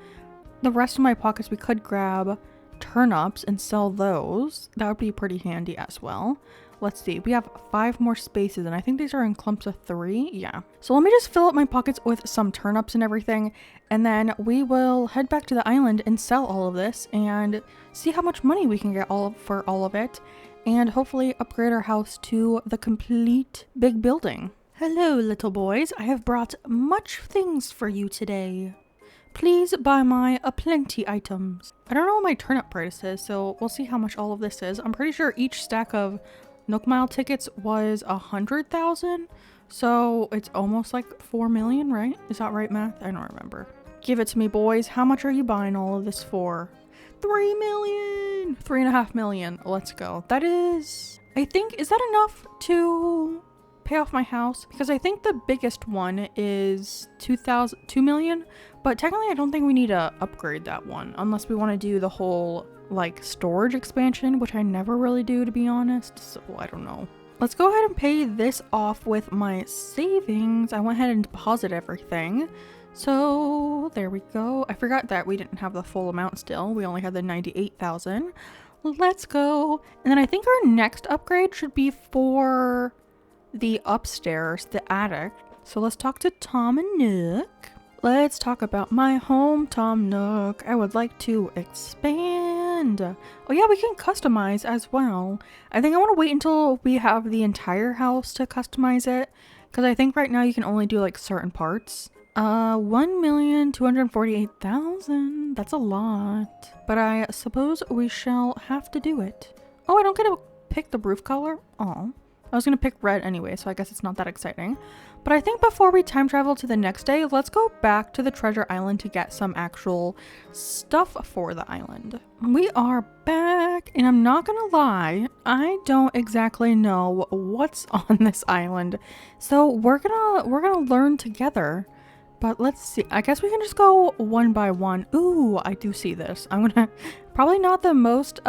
the rest of my pockets. We could grab turnips and sell those. That would be pretty handy as well. Let's see, we have 5 more spaces and I think these are in clumps of 3. Yeah, so let me just fill up my pockets with some turnips and everything, and then we will head back to the island and sell all of this and see how much money we can get for all of it, and hopefully upgrade our house to the complete big building. Hello little boys, I have brought much things for you today. Please buy my aplenty items. I don't know what my turnip price is, so we'll see how much all of this is. I'm pretty sure each stack of Nook Mile tickets was 100,000, so it's almost like 4 million, right? Is that right, math? I don't remember. Give it to me, boys. How much are you buying all of this for? 3 million! 3.5 million. Let's go. That is, I think, is that enough to pay off my house? Because I think the biggest one is 2 million, but technically I don't think we need to upgrade that one unless we want to do the whole like storage expansion, which I never really do, to be honest, so I don't know. Let's go ahead and pay this off with my savings. I went ahead and deposited everything, So there we go. I forgot that we didn't have the full amount still. We only had the 98,000. Let's go. And then I think our next upgrade should be for the upstairs, the attic. So let's talk to Tom and Nook. Let's talk about my home, Tom Nook. I would like to expand. Oh yeah, we can customize as well. I think I want to wait until we have the entire house to customize it, because I think right now you can only do like certain parts. 1,248,000. That's a lot. But I suppose we shall have to do it. Oh, I don't get to pick the roof color? Oh. I was going to pick red anyway, so I guess it's not that exciting. But I think before we time travel to the next day, let's go back to the treasure island to get some actual stuff for the island. We are back, and I'm not going to lie, I don't exactly know what's on this island. So we're gonna learn together. But let's see. I guess we can just go one by one. Ooh, I do see this. I'm gonna probably not the most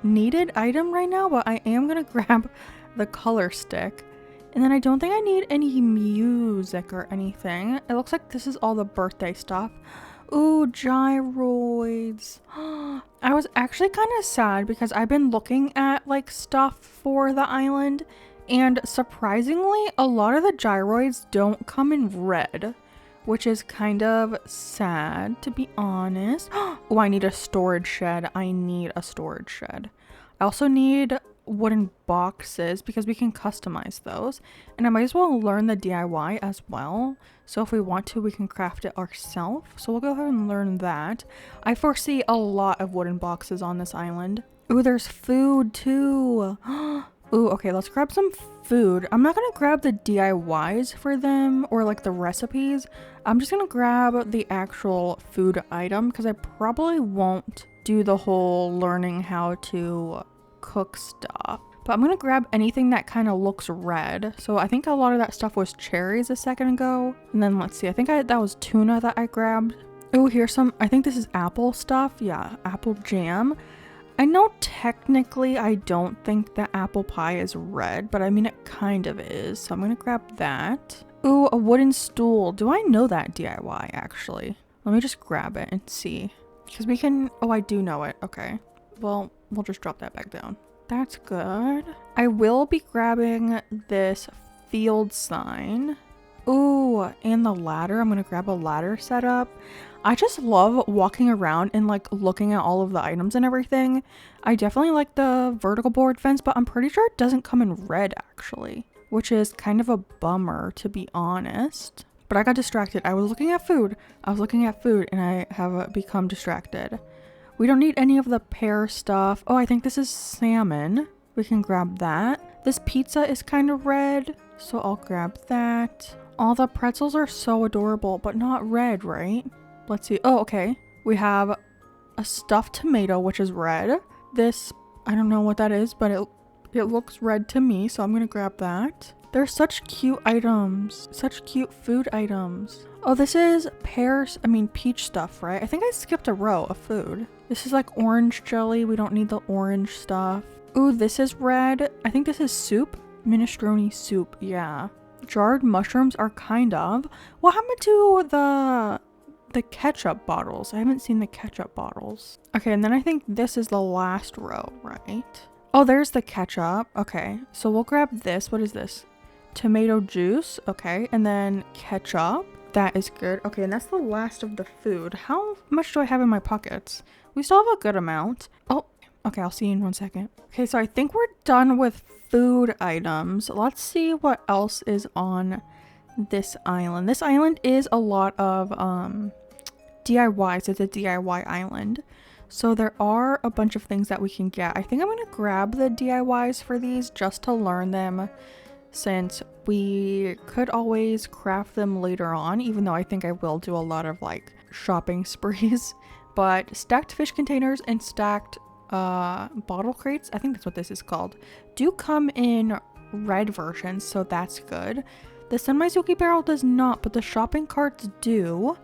needed item right now, but I am gonna grab the color stick. And then I don't think I need any music or anything. It looks like this is all the birthday stuff. Ooh, gyroids. I was actually kind of sad because I've been looking at like stuff for the island, and surprisingly a lot of the gyroids don't come in red, which is kind of sad, to be honest. Oh, I need a storage shed. I need a storage shed. I also need wooden boxes because we can customize those, and I might as well learn the DIY as well, so if we want to we can craft it ourselves. So we'll go ahead and learn that. I foresee a lot of wooden boxes on this island. Ooh, there's food too. Ooh, okay, let's grab some food. I'm not gonna grab the DIYs for them or like the recipes. I'm just gonna grab the actual food item because I probably won't do the whole learning how to cook stuff. But I'm gonna grab anything that kind of looks red. So I think a lot of that stuff was cherries a second ago. And then let's see, I think that was tuna that I grabbed. Oh, here's some, I think this is apple stuff. Yeah, apple jam. I know technically I don't think that apple pie is red, but I mean it kind of is. So I'm gonna grab that. Ooh, a wooden stool. Do I know that DIY actually? Let me just grab it and see. Because we can, oh, I do know it. Okay. Well, we'll just drop that back down. That's good. I will be grabbing this field sign. Ooh, and the ladder. I'm gonna grab a ladder setup. I just love walking around and like looking at all of the items and everything. I definitely like the vertical board fence, but I'm pretty sure it doesn't come in red actually, which is kind of a bummer, to be honest. But I got distracted. I was looking at food. And I have become distracted. We don't need any of the pear stuff. Oh, I think this is salmon. We can grab that. This pizza is kind of red, so I'll grab that. All the pretzels are so adorable, but not red, right? Let's see. Oh, okay. We have a stuffed tomato, which is red. This, I don't know what that is, but it looks red to me, so I'm gonna grab that. They're such cute items. Such cute food items. Oh, this is peach stuff, right? I think I skipped a row of food. This is like orange jelly. We don't need the orange stuff. Ooh, this is red. I think this is soup. Minestrone soup, yeah. Jarred mushrooms are kind of. What happened to the ketchup bottles? I haven't seen the ketchup bottles. Okay, and then I think this is the last row, right? Oh, there's the ketchup. Okay, so we'll grab this. What is this? Tomato juice. Okay, and then ketchup. That is good. Okay, and that's the last of the food. How much do I have in my pockets? We still have a good amount. Oh, okay, I'll see you in 1 second. Okay, so I think we're done with food items. Let's see what else is on this island. This island is a lot of DIYs. It's a DIY island. So there are a bunch of things that we can get. I think I'm going to grab the DIYs for these just to learn them, since we could always craft them later on, even though I think I will do a lot of like shopping sprees. But stacked fish containers and stacked bottle crates, I think that's what this is called, do come in red versions, so that's good. The Senmaizuki barrel does not, but the shopping carts do,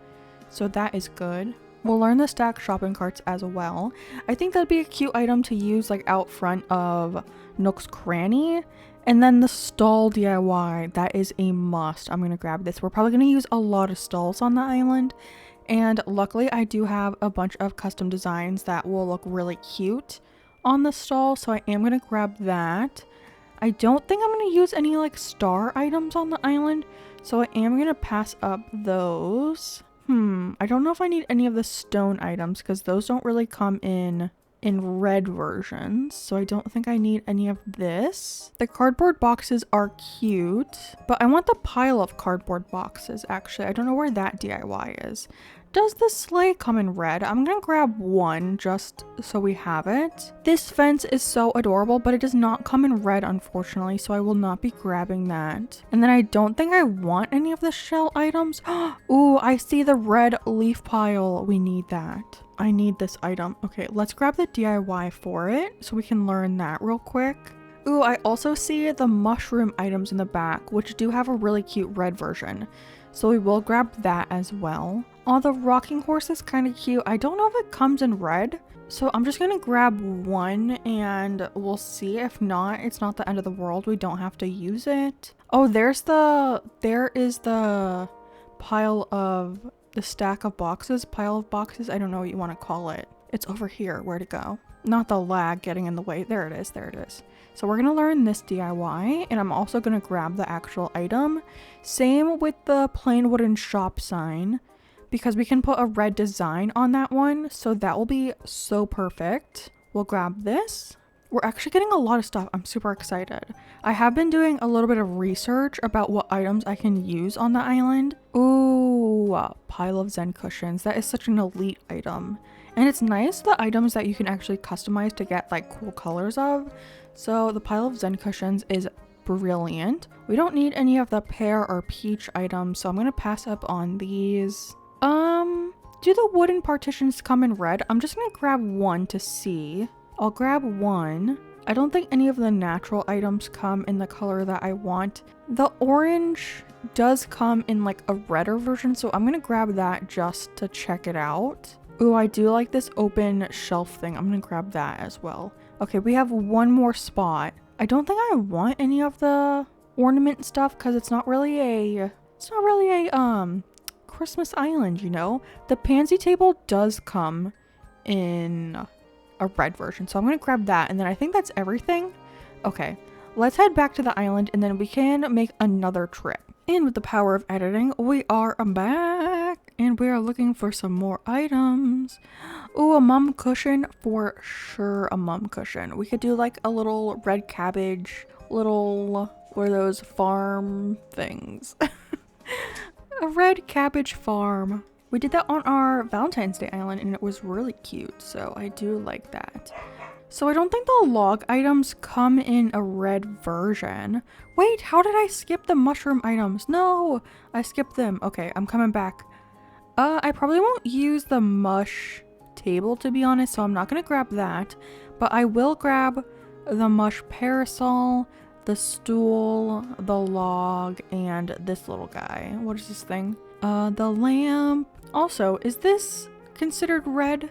so that is good. We'll learn the stacked shopping carts as well. I think that'd be a cute item to use like out front of Nook's Cranny, And then the stall DIY, that is a must. I'm gonna grab this. We're probably gonna use a lot of stalls on the island. And luckily I do have a bunch of custom designs that will look really cute on the stall. So I am gonna grab that. I don't think I'm gonna use any like star items on the island. So I am gonna pass up those. I don't know if I need any of the stone items because those don't really come in red versions, so I don't think I need any of this. The cardboard boxes are cute, but I want the pile of cardboard boxes actually. I don't know where that DIY is. Does the sleigh come in red? I'm gonna grab one just so we have it. This fence is so adorable, but it does not come in red unfortunately, so I will not be grabbing that. And then I don't think I want any of the shell items. Ooh, I see the red leaf pile. We need that. I need this item. Okay, let's grab the DIY for it so we can learn that real quick. Ooh, I also see the mushroom items in the back, which do have a really cute red version. So we will grab that as well. Oh, the rocking horse is kind of cute. I don't know if it comes in red. So I'm just going to grab one and we'll see. If not, it's not the end of the world. We don't have to use it. Oh, there is the pile of the stack of boxes, pile of boxes. I don't know what you want to call it. It's over here. Where'd it go? Not the lag getting in the way. There it is. There it is. So we're going to learn this DIY and I'm also going to grab the actual item. Same with the plain wooden shop sign because we can put a red design on that one. So that will be so perfect. We'll grab this. We're actually getting a lot of stuff. I'm super excited. I have been doing a little bit of research about what items I can use on the island. Ooh, a pile of Zen cushions. That is such an elite item. And it's nice the items that you can actually customize to get like cool colors of. So the pile of Zen cushions is brilliant. We don't need any of the pear or peach items, so I'm gonna pass up on these. Do the wooden partitions come in red? I'm just gonna grab one to see. I'll grab one. I don't think any of the natural items come in the color that I want. The orange does come in like a redder version, so I'm gonna grab that just to check it out. Ooh, I do like this open shelf thing. I'm gonna grab that as well. Okay, we have one more spot. I don't think I want any of the ornament stuff because it's not really a Christmas island, you know? The pansy table does come in a red version, so I'm gonna grab that, and then I think that's everything. Okay, let's head back to the island and then we can make another trip. And with the power of editing, we are back and we are looking for some more items. Ooh, a mum cushion, for sure. A mum cushion. We could do like a little red cabbage, little, what are those farm things? A red cabbage farm. We did that on our Valentine's Day island and it was really cute, so I do like that. So I don't think the log items come in a red version. Wait, how did I skip the mushroom items? No, I skipped them. Okay, I'm coming back. I probably won't use the mush table to be honest, so I'm not gonna grab that. But I will grab the mush parasol, the stool, the log, and this little guy. What is this thing? The lamp. Also, is this considered red?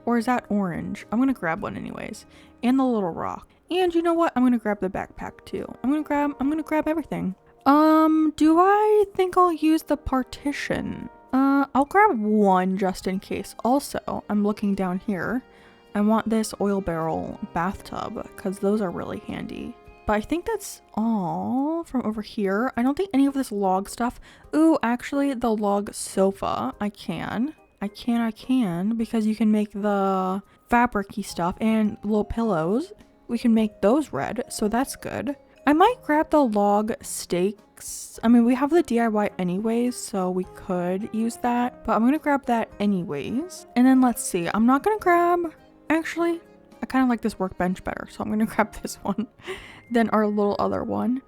Or is that orange? I'm gonna grab one anyways. And the little rock. And you know what? I'm gonna grab the backpack too. I'm gonna grab everything. Do I think I'll use the partition? I'll grab one just in case. Also, I'm looking down here. I want this oil barrel bathtub because those are really handy. But I think that's all from over here. I don't think any of this log stuff. Ooh, actually the log sofa, I can because you can make the fabric-y stuff and little pillows. We can make those red, so that's good. I might grab the log stakes. I mean, we have the DIY anyways, so we could use that, but I'm gonna grab that anyways. And then let's see, I'm not gonna grab, actually, I kind of like this workbench better, so I'm gonna grab this one than our little other one.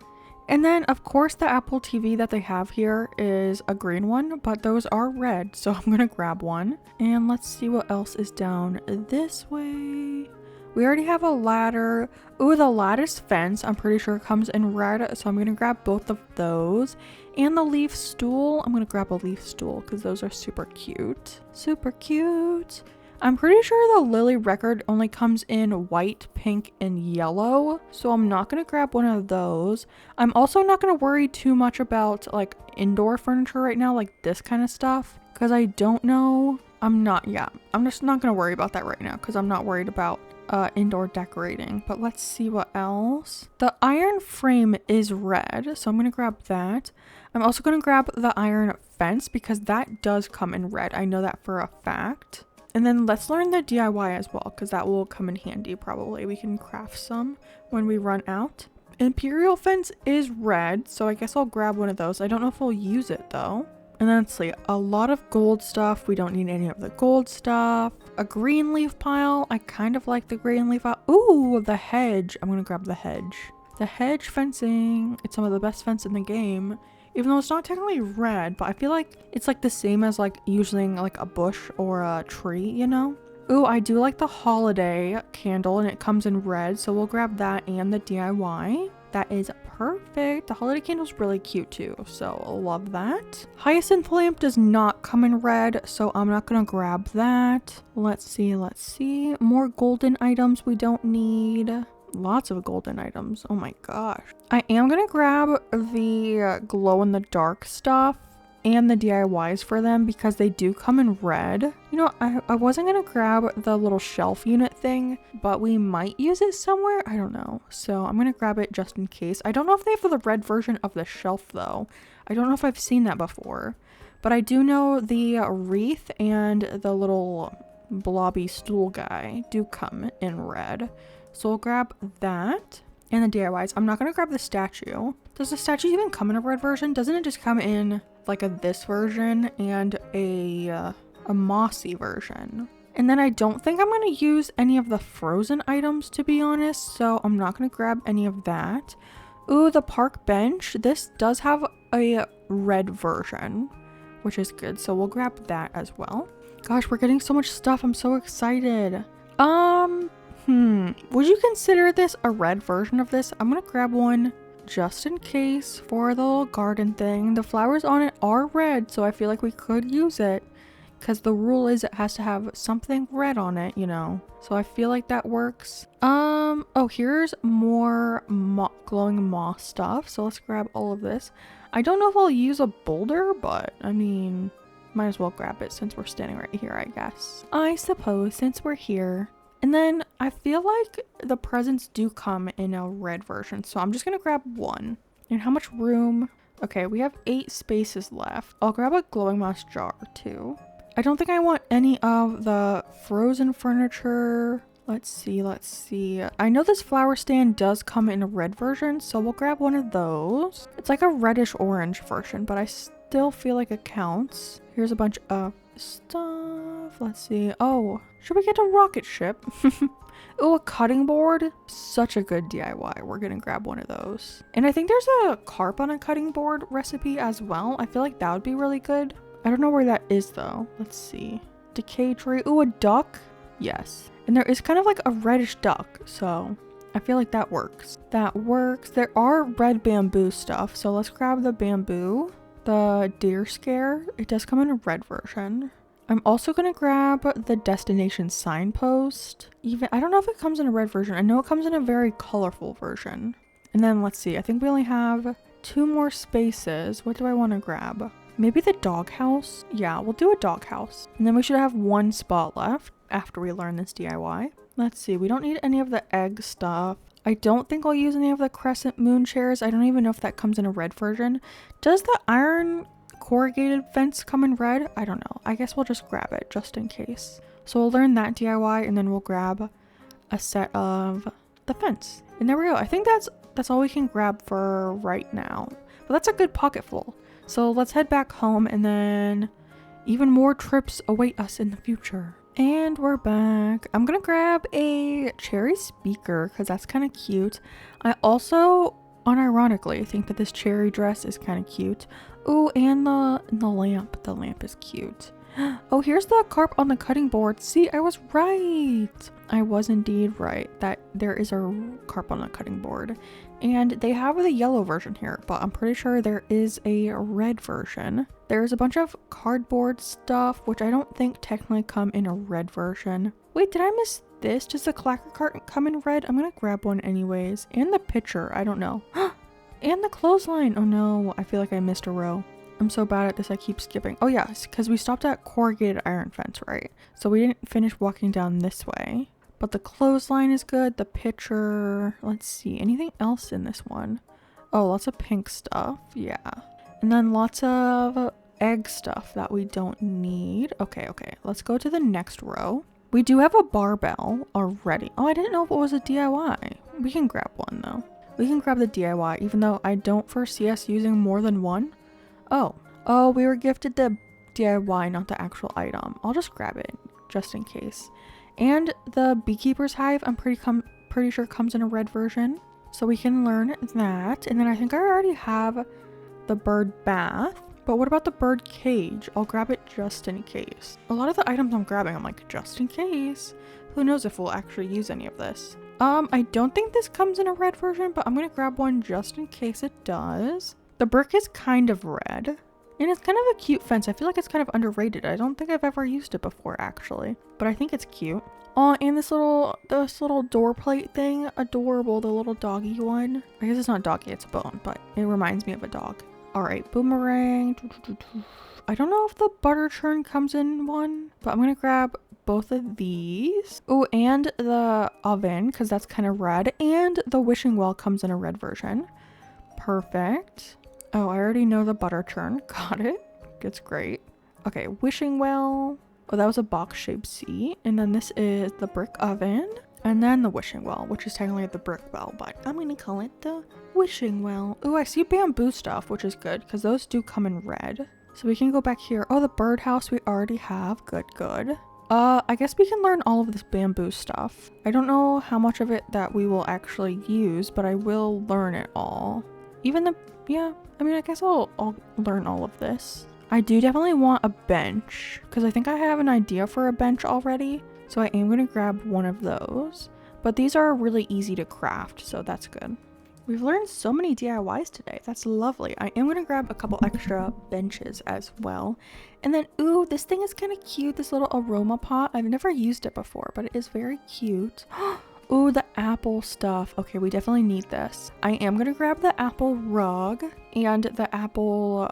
And then, of course, the Apple TV that they have here is a green one, but those are red, so I'm gonna grab one. And let's see what else is down this way. We already have a ladder. Ooh, the lattice fence, I'm pretty sure comes in red, so I'm gonna grab both of those. And the leaf stool, I'm gonna grab a leaf stool because those are super cute. Super cute. I'm pretty sure the Lily record only comes in white, pink, and yellow, so I'm not going to grab one of those. I'm also not going to worry too much about like indoor furniture right now, like this kind of stuff, because I don't know. I'm just not going to worry about that right now because I'm not worried about indoor decorating. But let's see what else. The iron frame is red, so I'm going to grab that. I'm also going to grab the iron fence because that does come in red. I know that for a fact. And then let's learn the DIY as well because that will come in handy probably. We can craft some when we run out. Imperial fence is red, so I guess I'll grab one of those. I don't know if I'll use it though. And then let's see, a lot of gold stuff. We don't need any of the gold stuff. A green leaf pile. I kind of like the green leaf pile. Ooh, the hedge. I'm going to grab the hedge. The hedge fencing. It's some of the best fence in the game. Even though it's not technically red, but I feel like it's like the same as like using like a bush or a tree, you know? Ooh, I do like the holiday candle and it comes in red. So we'll grab that and the DIY. That is perfect. The holiday candle's really cute too, so I love that. Hyacinth lamp does not come in red, so I'm not gonna grab that. Let's see. More golden items we don't need. Lots of golden items. Oh my gosh. I am gonna grab the glow in the dark stuff and the DIYs for them because they do come in red. You know, I wasn't gonna grab the little shelf unit thing, but we might use it somewhere. I don't know. So I'm gonna grab it just in case. I don't know if they have the red version of the shelf though. I don't know if I've seen that before, but I do know the wreath and the little blobby stool guy do come in red. So we'll grab that and the DIYs. I'm not gonna grab the statue. Does the statue even come in a red version? Doesn't it just come in like this version and a mossy version? And then I don't think I'm going to use any of the frozen items, to be honest, so I'm not going to grab any of that. Ooh, the park bench. This does have a red version, which is good, so we'll grab that as well. Gosh, we're getting so much stuff. I'm so excited. Would you consider this a red version of this? I'm going to grab one just in case for the little garden thing. The flowers on it are red, so I feel like we could use it because the rule is it has to have something red on it, you know, so I feel like that works. Oh, here's more glowing moss stuff, so let's grab all of this. I don't know if I'll use a boulder, but I mean, might as well grab it since we're standing right here, I guess. I suppose since we're here. And then I feel like the presents do come in a red version, so I'm just gonna grab one. And how much room? Okay, we have 8 spaces left. I'll grab a glowing moss jar too. I don't think I want any of the frozen furniture. Let's see. I know this flower stand does come in a red version, so we'll grab one of those. It's like a reddish orange version, but I still feel like it counts. Here's a bunch of stuff. Let's see. Oh, should we get a rocket ship? Oh, a cutting board. Such a good DIY. We're gonna grab one of those. And I think there's a carp on a cutting board recipe as well. I feel like that would be really good. I don't know where that is though. Let's see. Decay tree. Ooh, a duck. Yes. And there is kind of like a reddish duck, so I feel like that works. That works. There are red bamboo stuff, so let's grab the bamboo. The deer scare, it does come in a red version. I'm also gonna grab the destination signpost. Even I don't know if it comes in a red version. I know it comes in a very colorful version. And then let's see, I think we only have 2 more spaces. What do I want to grab? Maybe the doghouse? Yeah, we'll do a doghouse. And then we should have 1 spot left after we learn this DIY. Let's see, we don't need any of the egg stuff. I don't think I'll use any of the crescent moon chairs. I don't even know if that comes in a red version. Does the iron corrugated fence come in red? I don't know. I guess we'll just grab it just in case. So we'll learn that DIY and then we'll grab a set of the fence. And there we go. I think that's all we can grab for right now. But that's a good pocket full. So let's head back home and then even more trips await us in the future. And we're back. I'm gonna grab a cherry speaker because that's kind of cute. I also, unironically, think that this cherry dress is kind of cute. Ooh, and the lamp. The lamp is cute. Oh, here's the carp on the cutting board. See, I was right. I was indeed right that there is a carp on the cutting board. And they have the yellow version here, but I'm pretty sure there is a red version. There's a bunch of cardboard stuff, which I don't think technically come in a red version. Wait, did I miss this? Does the clacker cart come in red? I'm gonna grab one anyways. And the pitcher, I don't know. And the clothesline. Oh no, I feel like I missed a row. I'm so bad at this, I keep skipping. Oh yes, because we stopped at corrugated iron fence, right? So we didn't finish walking down this way. But the clothesline is good, the pitcher, let's see, anything else in this one? Oh, lots of pink stuff, yeah. And then lots of egg stuff that we don't need. Okay, let's go to the next row. We do have a barbell already. Oh, I didn't know if it was a DIY. We can grab one though. We can grab the DIY, even though I don't foresee us using more than one. Oh, we were gifted the DIY, not the actual item. I'll just grab it, just in case. And the beekeeper's hive, I'm pretty sure comes in a red version. So we can learn that. And then I think I already have the bird bath. But what about the bird cage? I'll grab it just in case. A lot of the items I'm grabbing, I'm like, just in case. Who knows if we'll actually use any of this. I don't think this comes in a red version, but I'm gonna grab one just in case it does. The brick is kind of red. And it's kind of a cute fence. I feel like it's kind of underrated. I don't think I've ever used it before, actually. But I think it's cute. Oh, and this little door plate thing. Adorable, the little doggy one. I guess it's not doggy, it's a bone, but it reminds me of a dog. Alright, boomerang. I don't know if the butter churn comes in one, but I'm gonna grab both of these. Oh, and the oven, because that's kind of red. And the wishing well comes in a red version. Perfect. Oh, I already know the butter churn. Got it. It's great. Okay, wishing well. Oh, that was a box-shaped seat. And then this is the brick oven. And then the wishing well, which is technically the brick well, but I'm going to call it the wishing well. Oh, I see bamboo stuff, which is good because those do come in red. So we can go back here. Oh, the birdhouse we already have. Good. I guess we can learn all of this bamboo stuff. I don't know how much of it that we will actually use, but I will learn it all. Yeah, I mean, I guess I'll learn all of this. I do definitely want a bench because I think I have an idea for a bench already. So I am going to grab one of those. But these are really easy to craft, so that's good. We've learned so many DIYs today. That's lovely. I am going to grab a couple extra benches as well. And then, ooh, this thing is kind of cute. This little aroma pot. I've never used it before, but it is very cute. Ooh, the apple stuff. Okay, we definitely need this. I am going to grab the apple rug and the apple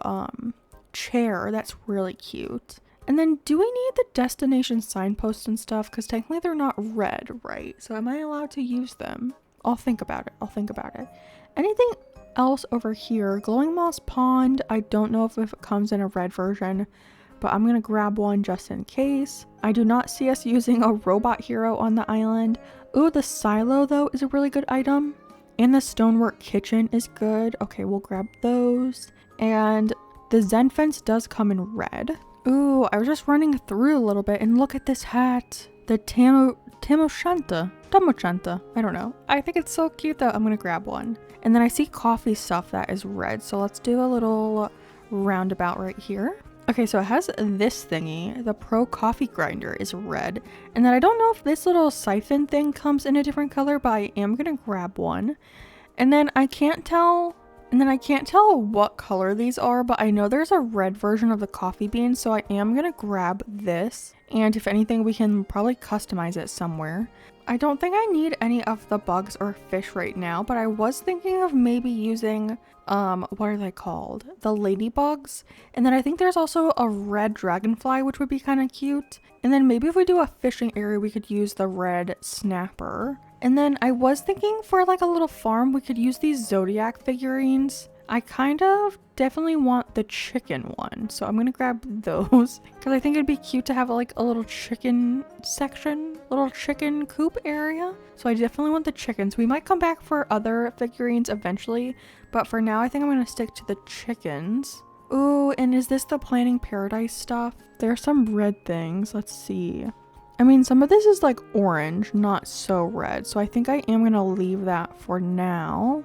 chair. That's really cute. And then do we need the destination signposts and stuff? Because technically they're not red, right? So am I allowed to use them? I'll think about it. Anything else over here? Glowing moss pond. I don't know if it comes in a red version, but I'm going to grab one just in case. I do not see us using a robot hero on the island. Ooh, the silo though is a really good item. And the stonework kitchen is good. Okay, we'll grab those. And the Zen fence does come in red. Ooh, I was just running through a little bit and look at this hat. The Tamoshanta. I don't know. I think it's so cute though. I'm gonna grab one. And then I see coffee stuff that is red. So let's do a little roundabout right here. Okay, so it has this thingy. The Pro Coffee Grinder is red. And then I don't know if this little siphon thing comes in a different color, but I am gonna grab one. And then I can't tell what color these are, but I know there's a red version of the coffee bean, so I am gonna grab this. And if anything, we can probably customize it somewhere. I don't think I need any of the bugs or fish right now, but I was thinking of maybe using, what are they called? The ladybugs. And then I think there's also a red dragonfly, which would be kind of cute. And then maybe if we do a fishing area, we could use the red snapper. And then I was thinking for like a little farm, we could use these zodiac figurines. I kind of definitely want the chicken one, so I'm gonna grab those because I think it'd be cute to have like a little chicken section, little chicken coop area. So I definitely want the chickens. We might come back for other figurines eventually, but for now I think I'm gonna stick to the chickens. Ooh, and is this the Planting Paradise stuff? There are some red things. Let's see. I mean, some of this is like orange, not so red, so I think I am gonna leave that for now.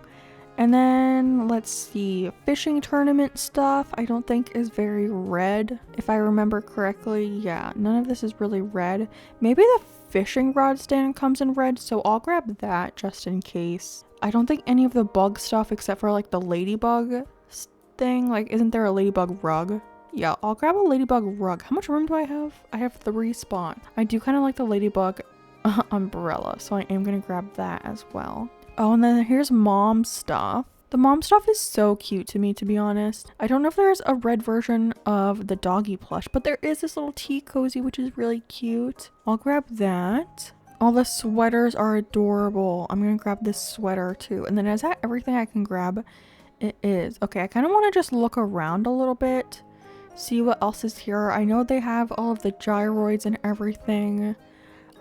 And then let's see, fishing tournament stuff I don't think is very red. If I remember correctly, yeah, none of this is really red. Maybe the fishing rod stand comes in red, so I'll grab that just in case. I don't think any of the bug stuff except for like the ladybug thing, like isn't there a ladybug rug? Yeah, I'll grab a ladybug rug. How much room do I have? I have 3 spots. I do kind of like the ladybug umbrella, so I am gonna grab that as well. Oh, and then here's mom stuff. The mom stuff is so cute to me, to be honest. I don't know if there's a red version of the doggy plush, but there is this little tea cozy, which is really cute. I'll grab that. All the sweaters are adorable. I'm gonna grab this sweater too. And then is that everything I can grab? It is. Okay, I kind of want to just look around a little bit, see what else is here. I know they have all of the gyroids and everything.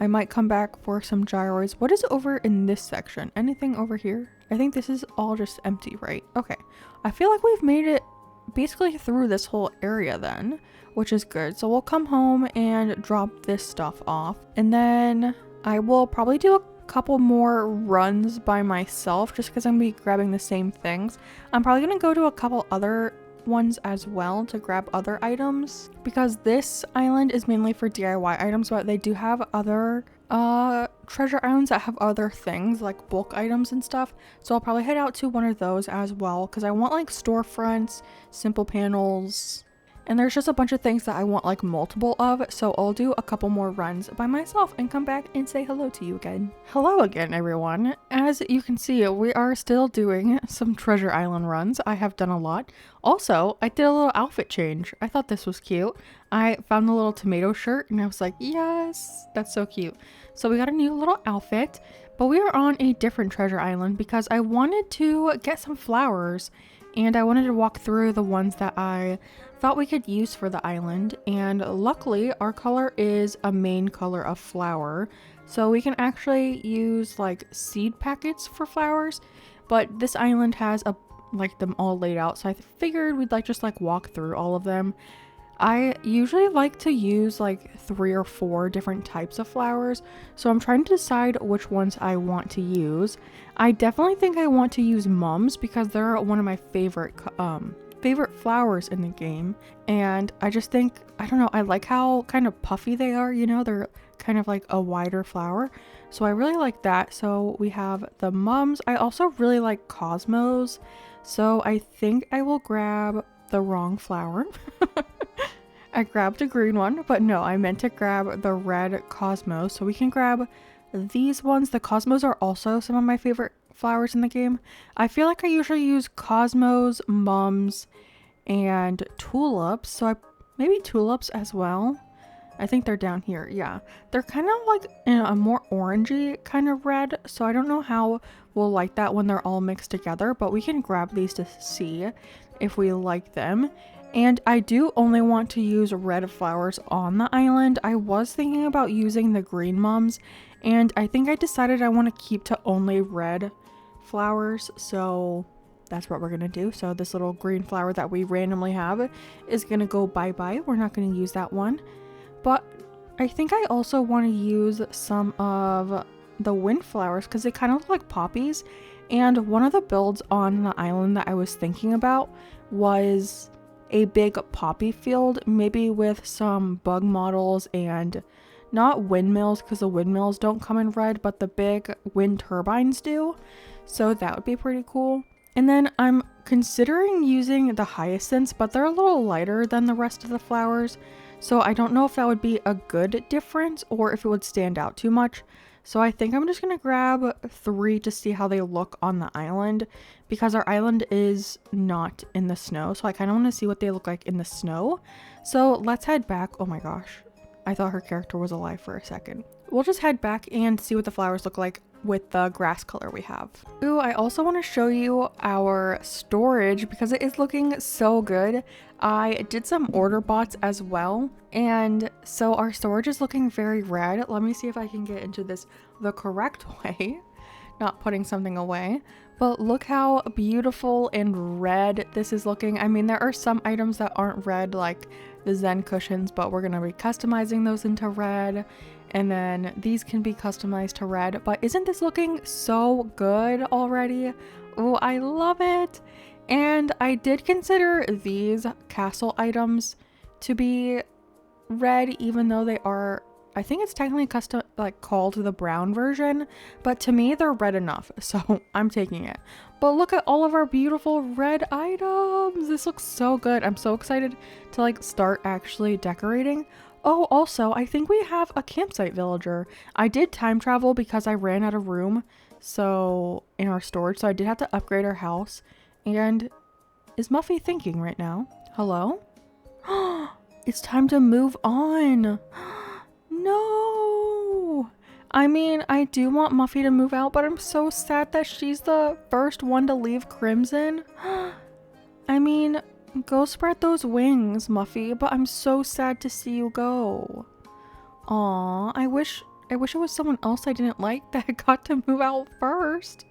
I might come back for some gyroids. What is over in this section? Anything over here? I think this is all just empty, right? Okay. I feel like we've made it basically through this whole area then, which is good. So we'll come home and drop this stuff off. And then I will probably do a couple more runs by myself just because I'm gonna be grabbing the same things. I'm probably gonna go to a couple other ones as well to grab other items because this island is mainly for DIY items, but they do have other treasure islands that have other things like bulk items and stuff, so I'll probably head out to one of those as well because I want like storefronts, simple panels, and there's just a bunch of things that I want like multiple of, so I'll do a couple more runs by myself and come back and say hello to you again. Hello again, everyone. As you can see, we are still doing some treasure island runs. I have done a lot. Also, I did a little outfit change. I thought this was cute. I found the little tomato shirt and I was like, yes, that's so cute. So we got a new little outfit, but we are on a different treasure island because I wanted to get some flowers and I wanted to walk through the ones that I thought we could use for the island, and luckily our color is a main color of flower, so we can actually use like seed packets for flowers, but this island has like them all laid out, so I figured we'd just walk through all of them. I usually like to use like 3 or 4 different types of flowers, so I'm trying to decide which ones I want to use. I definitely think I want to use mums because they're one of my favorite flowers in the game, and I just think, I don't know, I like how kind of puffy they are, you know, they're kind of like a wider flower, so I really like that. So we have the mums. I also really like cosmos, so I think I will grab the wrong flower. I grabbed a green one, but no, I meant to grab the red cosmos, so we can grab these ones. The cosmos are also some of my favorite flowers in the game. I feel like I usually use cosmos, mums, and tulips, so maybe tulips as well. I think they're down here. Yeah, they're kind of like in a more orangey kind of red, so I don't know how we'll like that when they're all mixed together, but we can grab these to see if we like them. And I do only want to use red flowers on the island. I was thinking about using the green mums, and I think I decided I want to keep to only red flowers, so that's what we're gonna do. So this little green flower that we randomly have is gonna go bye-bye. We're not gonna use that one, but I think I also want to use some of the wind flowers because they kind of look like poppies, and one of the builds on the island that I was thinking about was a big poppy field, maybe with some bug models and not windmills because the windmills don't come in red, but the big wind turbines do, so that would be pretty cool. And then I'm considering using the hyacinths, but they're a little lighter than the rest of the flowers, so I don't know if that would be a good difference or if it would stand out too much. So I think I'm just gonna grab 3 to see how they look on the island, because our island is not in the snow, so I kind of want to see what they look like in the snow. So let's head back. Oh my gosh, I thought her character was alive for a second. We'll just head back and see what the flowers look like with the grass color we have. Ooh, I also want to show you our storage because it is looking so good. I did some order bots as well, and so our storage is looking very red. Let me see if I can get into this the correct way, not putting something away, but look how beautiful and red this is looking. I mean, there are some items that aren't red, like the Zen cushions, but we're gonna be customizing those into red. And then these can be customized to red, but isn't this looking so good already? Oh, I love it. And I did consider these castle items to be red, even though they are, I think it's technically custom, like called the brown version, but to me they're red enough, so I'm taking it. But look at all of our beautiful red items. This looks so good. I'm so excited to like start actually decorating. Oh, also, I think we have a campsite villager. I did time travel because I ran out of room, so in our storage, so I did have to upgrade our house. And is Muffy thinking right now? Hello? It's time to move on. No. I mean, I do want Muffy to move out, but I'm so sad that she's the first one to leave Crimson. I mean, go spread those wings, Muffy, but I'm so sad to see you go. Aw, I wish it was someone else I didn't like that got to move out first.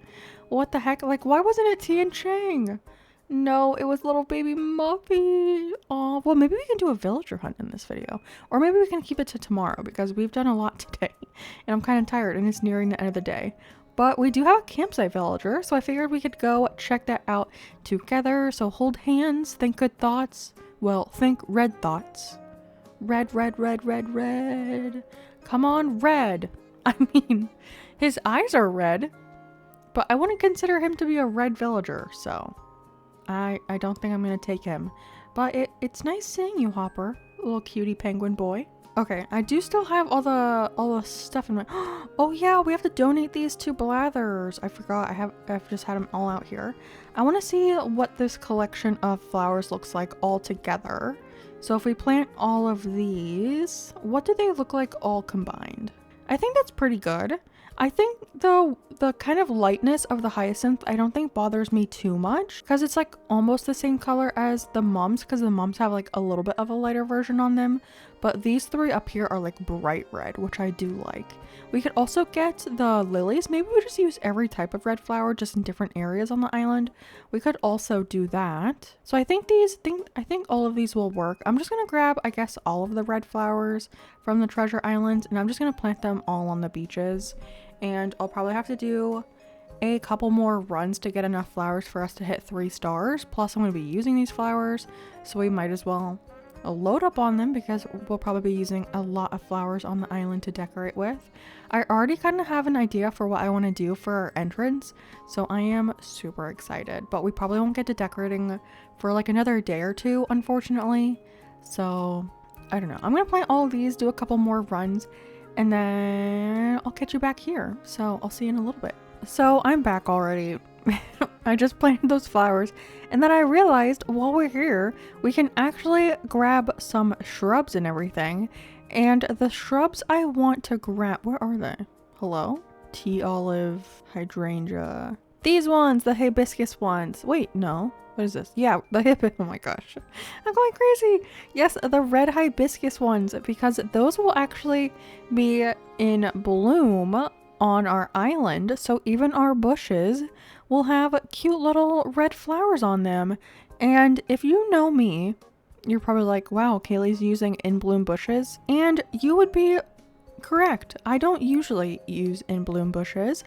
What the heck? Like, why wasn't it Tian Chang? No, it was little baby Muffy. Oh, well, maybe we can do a villager hunt in this video. Or maybe we can keep it to tomorrow because we've done a lot today. And I'm kind of tired and it's nearing the end of the day. But we do have a campsite villager, so I figured we could go check that out together. So hold hands, think good thoughts. Well, think red thoughts. Red, red, red, red, red. Come on, red. I mean, his eyes are red. But I wouldn't consider him to be a red villager, so I don't think I'm gonna take him. But it's nice seeing you, Hopper, little cutie penguin boy. Okay, I do still have all the stuff in my. Oh yeah, we have to donate these to Blathers. I forgot. I've just had them all out here. I want to see what this collection of flowers looks like all together. So if we plant all of these, what do they look like all combined? I think that's pretty good. I think the kind of lightness of the hyacinth I don't think bothers me too much because it's like almost the same color as the mums, because the mums have like a little bit of a lighter version on them, but these three up here are like bright red, which I do like. We could also get the lilies. Maybe we just use every type of red flower just in different areas on the island. We could also do that. So I think I think all of these will work. I'm just gonna grab, I guess, all of the red flowers from the treasure islands, and I'm just gonna plant them all on the beaches. And I'll probably have to do a couple more runs to get enough flowers for us to hit 3 stars. Plus I'm going to be using these flowers, so we might as well load up on them because we'll probably be using a lot of flowers on the island to decorate with. I already kind of have an idea for what I want to do for our entrance, so I am super excited. But we probably won't get to decorating for like another day or two, unfortunately. So I don't know. I'm going to plant all of these, do a couple more runs, and then I'll catch you back here. So I'll see you in a little bit. So I'm back already. I just planted those flowers, and then I realized while we're here, we can actually grab some shrubs and everything. And the shrubs I want to grab, where are they? Hello? Tea olive, hydrangea. These ones, the hibiscus ones. Wait, no. What is this? Yeah, the hibiscus. Oh my gosh. I'm going crazy. Yes, the red hibiscus ones, because those will actually be in bloom on our island. So even our bushes will have cute little red flowers on them. And if you know me, you're probably like, wow, Kaylee's using in bloom bushes. And you would be correct. I don't usually use in bloom bushes.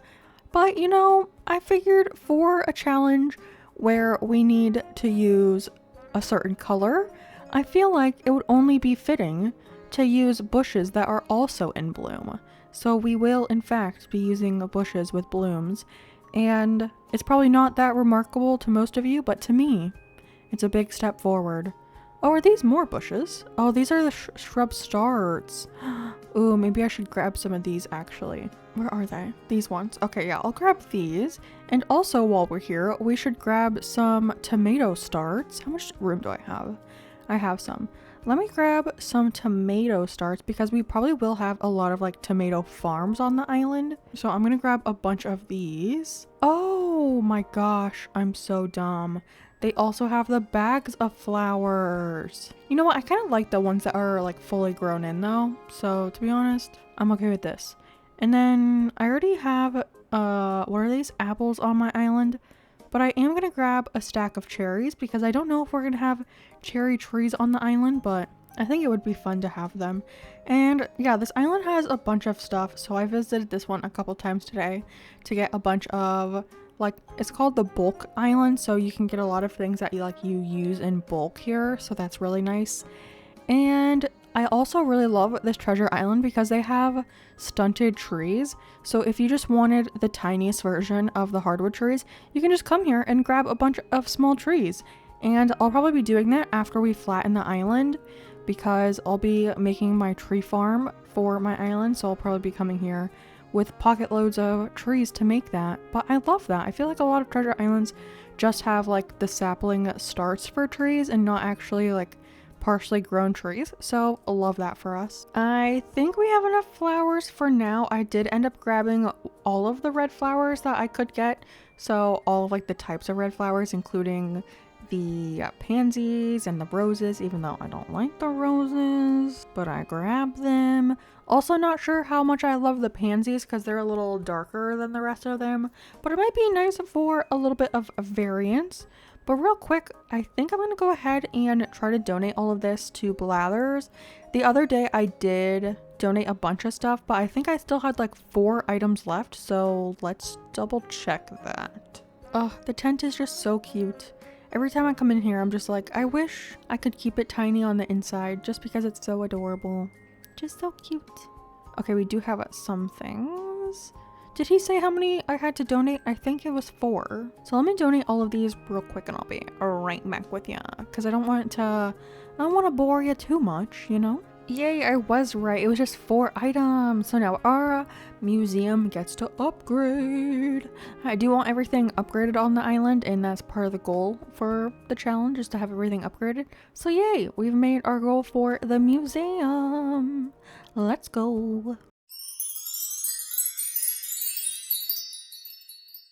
But you know, I figured for a challenge where we need to use a certain color, I feel like it would only be fitting to use bushes that are also in bloom. So we will in fact be using bushes with blooms, and it's probably not that remarkable to most of you, but to me, it's a big step forward. Oh, are these more bushes? Oh, these are the shrub starts. Ooh, maybe I should grab some of these actually. Where are they? These ones. Okay, yeah, I'll grab these. And also while we're here, we should grab some tomato starts. How much room do I have? I have some. Let me grab some tomato starts because we probably will have a lot of like tomato farms on the island. So I'm gonna grab a bunch of these. Oh my gosh, I'm so dumb. They also have the bags of flowers. You know what? I kind of like the ones that are like fully grown in though. So to be honest, I'm okay with this. And then I already have, what are these? Apples on my island. But I am going to grab a stack of cherries because I don't know if we're going to have cherry trees on the island, but I think it would be fun to have them. And yeah, this island has a bunch of stuff. So I visited this one a couple times today to get a bunch of like, it's called the bulk island, so you can get a lot of things that you use in bulk here, so that's really nice. And I also really love this treasure island because they have stunted trees. So if you just wanted the tiniest version of the hardwood trees, you can just come here and grab a bunch of small trees. And I'll probably be doing that after we flatten the island, because I'll be making my tree farm for my island. So I'll probably be coming here with pocket loads of trees to make that. But I love that. I feel like a lot of treasure islands just have like the sapling starts for trees and not actually like partially grown trees, so I love that for us. I think we have enough flowers for now. I did end up grabbing all of the red flowers that I could get, so all of like the types of red flowers, including the pansies and the roses, even though I don't like the roses, but I grabbed them. Also not sure how much I love the pansies because they're a little darker than the rest of them, but it might be nice for a little bit of a variance. But real quick, I think I'm going to go ahead and try to donate all of this to Blathers. The other day I did donate a bunch of stuff, but I think I still had like 4 items left, so let's double check that. Oh, the tent is just so cute. Every time I come in here, I'm just like, I wish I could keep it tiny on the inside just because it's so adorable. Just so cute. Okay, we do have some things. Did he say how many I had to donate? I think it was 4. So let me donate all of these real quick and I'll be right back with ya. Because I don't want to bore you too much, you know? Yay, I was right. It was just 4 items. So now our museum gets to upgrade. I do want everything upgraded on the island, and that's part of the goal for the challenge, is to have everything upgraded. So yay, we've made our goal for the museum. Let's go.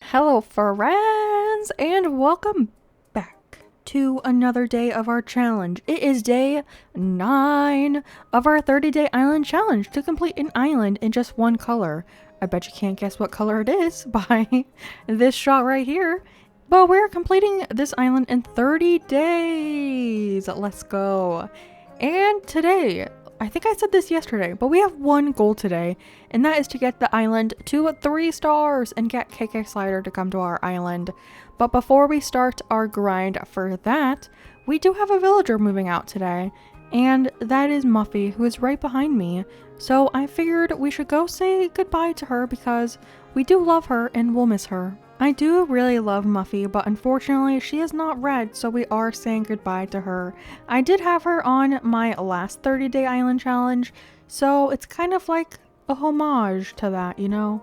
Hello friends, and welcome back to another day of our challenge. It is day 9 of our 30-day island challenge to complete an island in just one color. I bet you can't guess what color it is by this shot right here. But we're completing this island in 30 days. Let's go. And today, I think I said this yesterday, but we have one goal today, and that is to get the island to 3 stars and get KK Slider to come to our island. But before we start our grind for that, we do have a villager moving out today, and that is Muffy, who is right behind me. So I figured we should go say goodbye to her because we do love her and we'll miss her. I do really love Muffy, but unfortunately she is not red, so we are saying goodbye to her. I did have her on my last 30-day island challenge, so it's kind of like a homage to that, you know?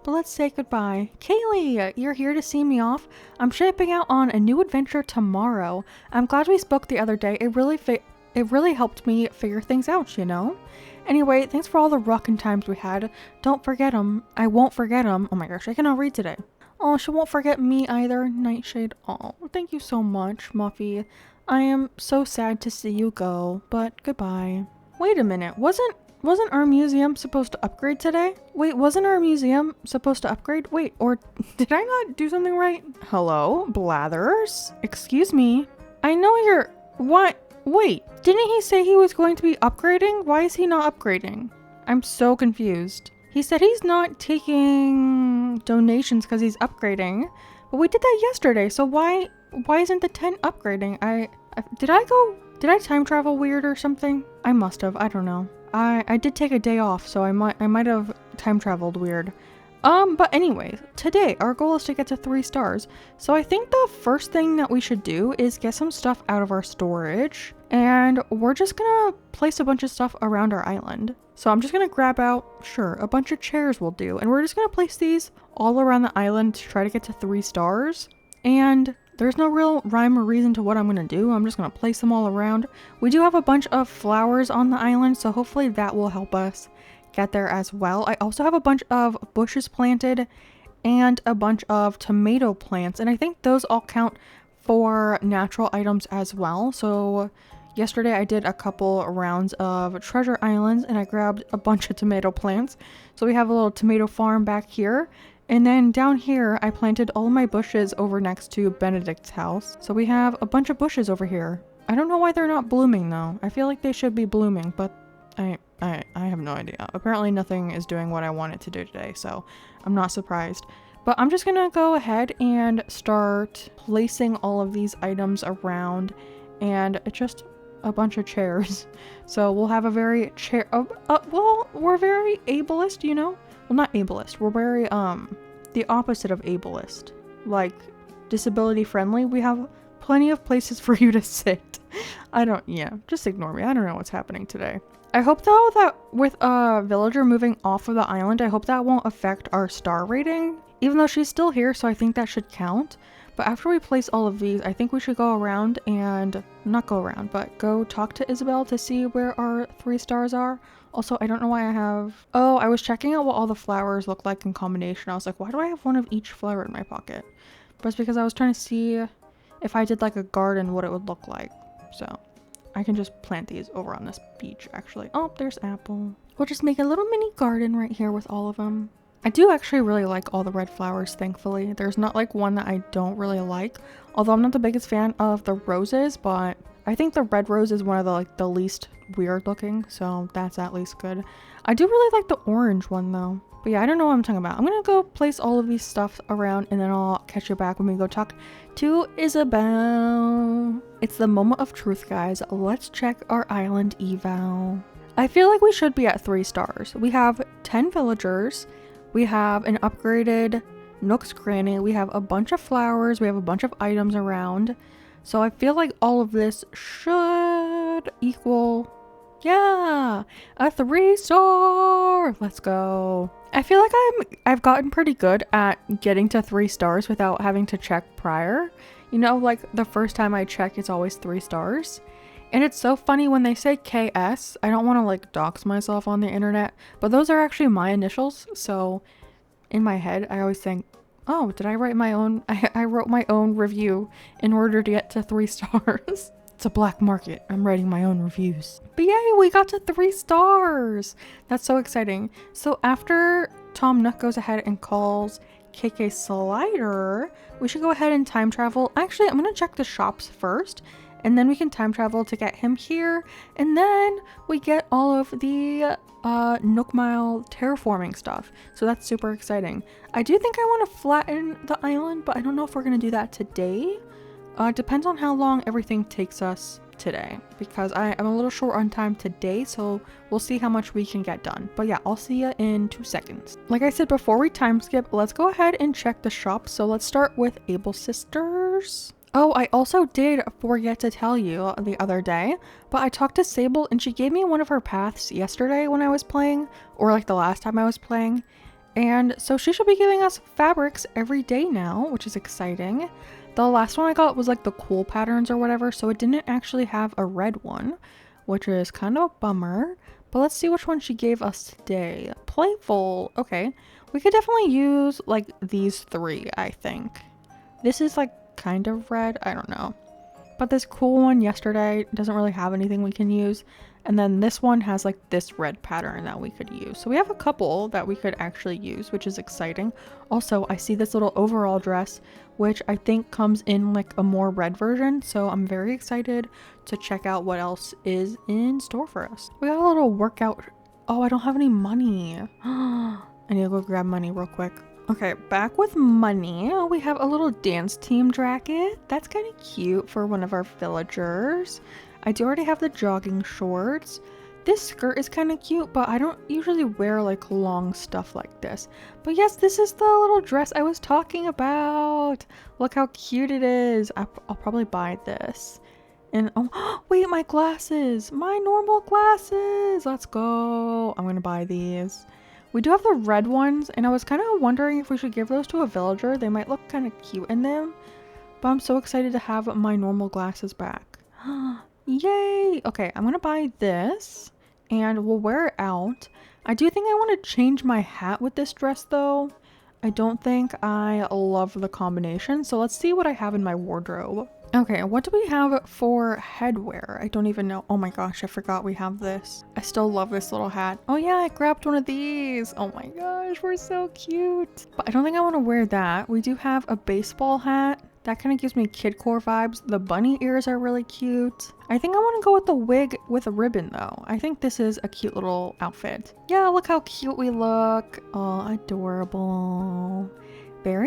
But let's say goodbye. Kaylee, you're here to see me off. I'm shipping out on a new adventure tomorrow. I'm glad we spoke the other day. It really helped me figure things out, you know? Anyway, thanks for all the rockin' times we had. Don't forget them. I won't forget them. Oh my gosh, I cannot read today. Oh, she won't forget me either, Nightshade. Oh, thank you so much, Muffy. I am so sad to see you go, but goodbye. Wait a minute, wasn't our museum supposed to upgrade today? Wait, wasn't our museum supposed to upgrade? Wait, or did I not do something right? Hello, Blathers? Excuse me. I know you're... What? Wait, didn't he say he was going to be upgrading? Why is he not upgrading? I'm so confused. He said he's not taking donations because he's upgrading, but we did that yesterday, so why isn't the tent upgrading? Did I time travel weird or something? I must have, I don't know. I did take a day off, so I might have time traveled weird. But anyways, today our goal is to get to 3 stars. So I think the first thing that we should do is get some stuff out of our storage, and we're just gonna place a bunch of stuff around our island. So I'm just gonna grab out, sure, a bunch of chairs will do, and we're just gonna place these all around the island to try to get to 3 stars. And there's no real rhyme or reason to what I'm gonna do. I'm just gonna place them all around. We do have a bunch of flowers on the island, so hopefully that will help us get there as well. I also have a bunch of bushes planted and a bunch of tomato plants, and I think those all count for natural items as well. So yesterday I did a couple rounds of treasure islands and I grabbed a bunch of tomato plants. So we have a little tomato farm back here, and then down here I planted all my bushes over next to Benedict's house. So we have a bunch of bushes over here. I don't know why they're not blooming though. I feel like they should be blooming, but I have no idea. Apparently nothing is doing what I want it to do today, so I'm not surprised. But I'm just gonna go ahead and start placing all of these items around, and it's just a bunch of chairs. So we'll have a very well, we're very ableist, you know? Well, not ableist. We're very, the opposite of ableist. Like, disability friendly. We have plenty of places for you to sit. Yeah, just ignore me. I don't know what's happening today. I hope though that with a villager moving off of the island, I hope that won't affect our star rating. Even though she's still here, so I think that should count. But after we place all of these, I think we should go around and, not go around, but go talk to Isabel to see where our 3 stars are. Also, I don't know why I have, oh, I was checking out what all the flowers look like in combination. I was like, why do I have one of each flower in my pocket? But it's because I was trying to see if I did like a garden, what it would look like. So I can just plant these over on this beach, actually. Oh, there's Apple. We'll just make a little mini garden right here with all of them. I do actually really like all the red flowers, thankfully. There's not like one that I don't really like, although I'm not the biggest fan of the roses, but I think the red rose is one of the least weird looking, so that's at least good. I do really like the orange one though. But yeah, I don't know what I'm talking about. I'm gonna go place all of these stuff around, and then I'll catch you back when we go talk to Isabel. It's the moment of truth, guys. Let's check our island eval. I feel like we should be at 3 stars. We have 10 villagers. We have an upgraded Nook's Cranny. We have a bunch of flowers. We have a bunch of items around. So I feel like all of this should equal, yeah, a 3 star. Let's go. I feel like I've gotten pretty good at getting to 3 stars without having to check prior. You know, like the first time I check, it's always 3 stars. And it's so funny when they say KS, I don't want to like dox myself on the internet, but those are actually my initials. So in my head, I always think, oh, did I write my own? I wrote my own review in order to get to 3 stars. It's a black market. I'm writing my own reviews. But yay, we got to 3 stars. That's so exciting. So after Tom Nook goes ahead and calls KK Slider, we should go ahead and time travel. Actually, I'm going to check the shops first. And then we can time travel to get him here. And then we get all of the Nook Mile terraforming stuff. So that's super exciting. I do think I want to flatten the island, but I don't know if we're going to do that today. It depends on how long everything takes us today. Because I'm a little short on time today, so we'll see how much we can get done. But yeah, I'll see you in 2 seconds. Like I said, before we time skip, let's go ahead and check the shop. So let's start with Able Sisters. Oh, I also did forget to tell you the other day, but I talked to Sable and she gave me one of her paths yesterday when I was playing, or like the last time I was playing. And so she should be giving us fabrics every day now, which is exciting. The last one I got was like the cool patterns or whatever, so it didn't actually have a red one, which is kind of a bummer. But let's see which one she gave us today. Playful. Okay, we could definitely use like these 3, I think. This is like kind of red, I don't know, but this cool one yesterday doesn't really have anything we can use, and then this one has like this red pattern that we could use. So we have a couple that we could actually use, which is exciting. Also, I see this little overall dress, which I think comes in like a more red version, so I'm very excited to check out what else is in store for us. We got a little workout. Oh, I don't have any money. I need to go grab money real quick. Okay, back with money. We have a little dance team jacket. That's kind of cute for one of our villagers. I do already have the jogging shorts. This skirt is kind of cute, but I don't usually wear like long stuff like this. But yes, this is the little dress I was talking about. Look how cute it is. I'll probably buy this. And oh, wait, my glasses. My normal glasses. Let's go. I'm gonna buy these. We do have the red ones, and I was kind of wondering if we should give those to a villager. They might look kind of cute in them, but I'm so excited to have my normal glasses back. Yay! Okay, I'm gonna buy this, and we'll wear it out. I do think I want to change my hat with this dress, though. I don't think I love the combination, so let's see what I have in my wardrobe. Okay, what do we have for headwear? I don't even know. Oh my gosh, I forgot we have this. I still love this little hat. Oh yeah, I grabbed one of these. Oh my gosh, we're so cute. But I don't think I want to wear that. We do have a baseball hat. That kind of gives me kidcore vibes. The bunny ears are really cute. I think I want to go with the wig with a ribbon though. I think this is a cute little outfit. Yeah, look how cute we look. Oh, adorable. Very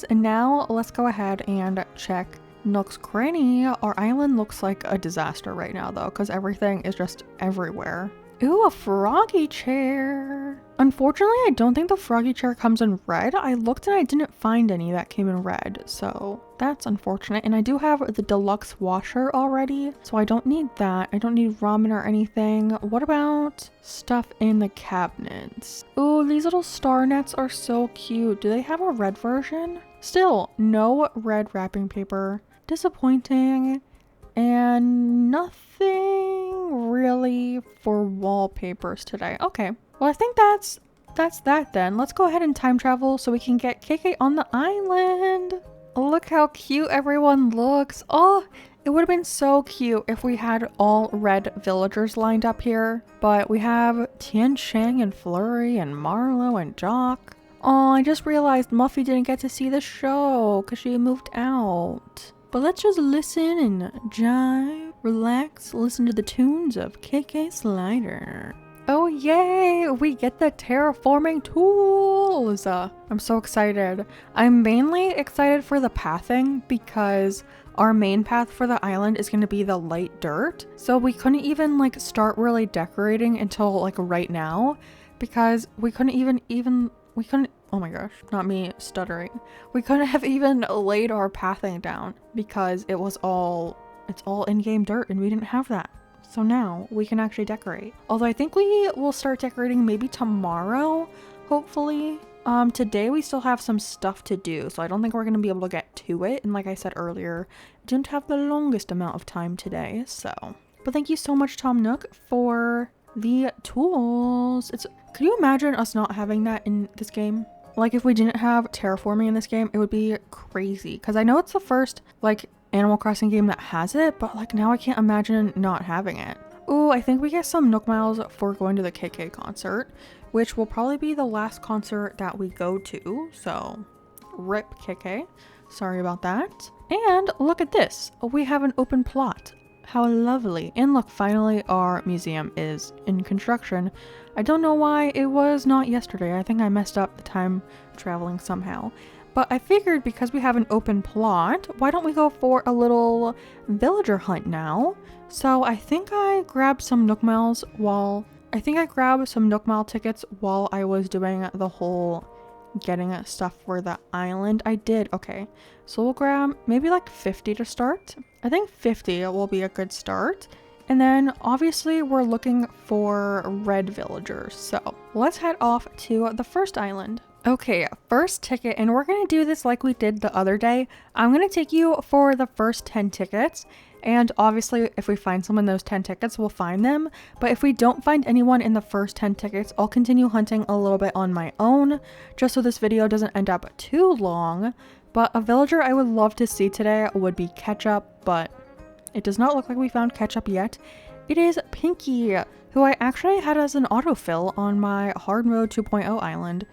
right, and now let's go ahead and check Nook's Cranny. Our island looks like a disaster right now though, because everything is just everywhere. Ooh, a froggy chair. Unfortunately, I don't think the froggy chair comes in red. I looked and I didn't find any that came in red, so that's unfortunate. And I do have the deluxe washer already, so I don't need that. I don't need ramen or anything. What about stuff in the cabinets? Ooh, these little star nets are so cute. Do they have a red version? Still, no red wrapping paper. Disappointing. And nothing really for wallpapers today. Okay, well I think that's that then. Let's go ahead and time travel so we can get KK on the island. Look how cute everyone looks. Oh, it would have been so cute if we had all red villagers lined up here. But we have Tian Shang and Flurry and Marlo and Jock. Oh, I just realized Muffy didn't get to see the show because she moved out. But let's just listen and jive, relax, listen to the tunes of KK Slider. Oh yay, we get the terraforming tools. I'm so excited. I'm mainly excited for the pathing because our main path for the island is going to be the light dirt. So we couldn't even like start really decorating until like right now because we couldn't, oh my gosh, not me stuttering. We couldn't have even laid our pathing down because it's all in-game dirt and we didn't have that. So now we can actually decorate. Although I think we will start decorating maybe tomorrow, hopefully. Today we still have some stuff to do, so I don't think we're going to be able to get to it. And like I said earlier, didn't have the longest amount of time today, so. But thank you so much, Tom Nook, for the tools. Could you imagine us not having that in this game? Like if we didn't have terraforming in this game, it would be crazy. Because I know it's the first like Animal Crossing game that has it, but like now I can't imagine not having it. Ooh, I think we get some Nook Miles for going to the KK concert, which will probably be the last concert that we go to. So rip KK. Sorry about that. And look at this. We have an open plot. How lovely. And look, finally our museum is in construction. I don't know why it was not yesterday. I think I messed up the time traveling somehow. But I figured because we have an open plot, why don't we go for a little villager hunt now? So I think I grabbed some Nook Miles tickets while I was doing the whole getting stuff for the island. I did. Okay. So we'll grab maybe like 50 to start. I think 50 will be a good start. And then obviously we're looking for red villagers. So let's head off to the first island. Okay, first ticket, and we're going to do this like we did the other day. I'm going to take you for the first 10 tickets. And obviously if we find someone in those 10 tickets, we'll find them. But if we don't find anyone in the first 10 tickets, I'll continue hunting a little bit on my own, just so this video doesn't end up too long. But a villager I would love to see today would be Ketchup, but it does not look like we found Ketchup yet. It is Pinky, who I actually had as an autofill on my Hard Mode 2.0 island.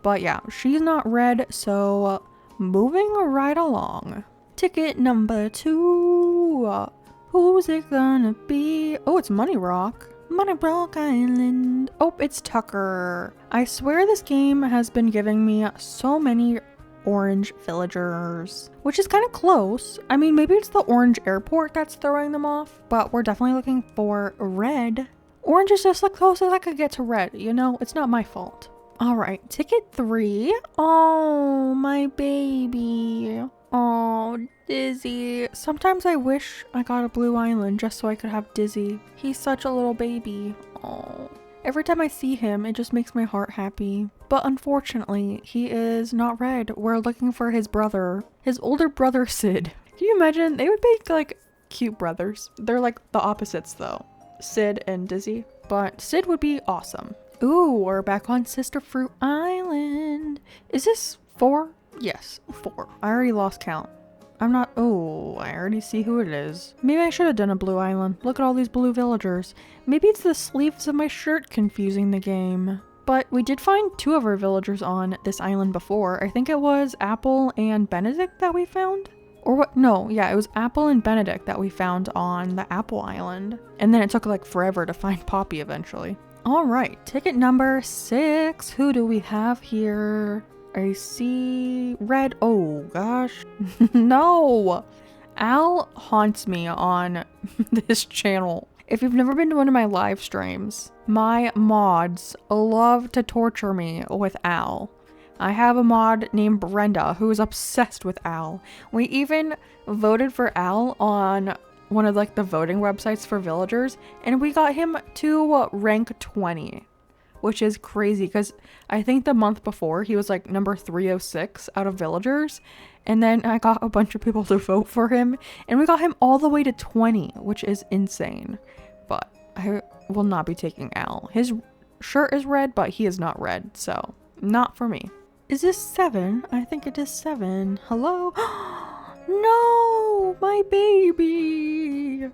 But yeah, she's not red, so moving right along. Ticket number 2. Who's it gonna be? Oh, it's Money Rock. Money Rock Island. Oh, it's Tucker. I swear this game has been giving me so many orange villagers, which is kind of close. I mean, maybe it's the orange airport that's throwing them off, but we're definitely looking for red. Orange is just the closest I could get to red, you know? It's not my fault. All right, ticket 3. Oh, my baby. Oh, Dizzy. Sometimes I wish I got a blue island just so I could have Dizzy. He's such a little baby. Oh. Every time I see him, it just makes my heart happy. But unfortunately, he is not red. We're looking for his brother. His older brother, Sid. Can you imagine? They would make like cute brothers. They're like the opposites though. Sid and Dizzy. But Sid would be awesome. Ooh, we're back on Sister Fruit Island. Is this 4? Yes, 4. I already lost count. Oh, I already see who it is. Maybe I should have done a blue island. Look at all these blue villagers. Maybe it's the sleeves of my shirt confusing the game. But we did find 2 of our villagers on this island before. I think it was Apple and Benedict that we found. Or what? No, yeah, it was Apple and Benedict that we found on the Apple Island. And then it took like forever to find Poppy eventually. All right, ticket number 6. Who do we have here? I see red. Oh gosh. No. Al haunts me on this channel. If you've never been to one of my live streams, my mods love to torture me with Al. I have a mod named Brenda who is obsessed with Al. We even voted for Al on one of like the voting websites for villagers, and we got him to rank 20, which is crazy because I think the month before he was like number 306 out of villagers, and then I got a bunch of people to vote for him and we got him all the way to 20, which is insane. But I will not be taking Al. His shirt is red, but he is not red, so not for me. Is this 7? I think it is 7. Hello? No, my baby.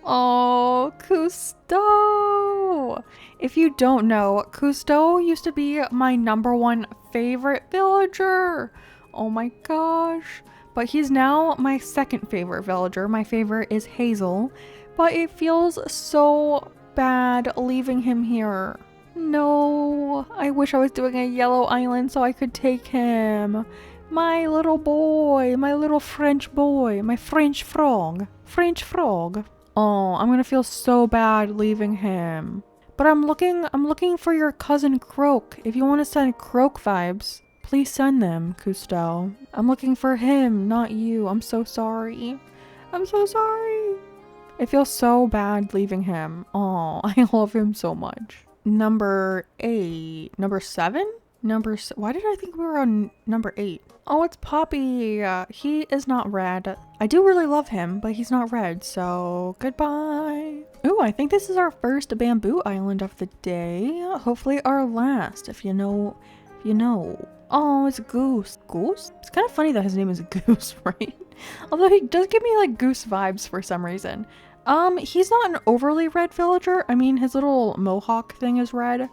Oh, Cousteau. If you don't know, Cousteau used to be my #1 favorite villager. Oh my gosh. But he's now my 2nd favorite villager. My favorite is Hazel, but it feels so bad leaving him here. No, I wish I was doing a yellow island so I could take him. My little boy, my little French boy, my French frog. French frog. Oh, I'm gonna feel so bad leaving him. But I'm looking for your cousin Croak. If you want to send Croak vibes, please send them, Cousteau. I'm looking for him, not you. I'm so sorry. I'm so sorry. It feels so bad leaving him. Oh, I love him so much. Number 8. Number 7? Why did I think we were on number 8? Oh, it's Poppy. He is not red. I do really love him, but he's not red, so goodbye. Ooh, I think this is our first bamboo island of the day. Hopefully our last, if you know. Oh, it's Goose. Goose? It's kind of funny that his name is Goose, right? Although he does give me like Goose vibes for some reason. He's not an overly red villager. I mean, his little mohawk thing is red,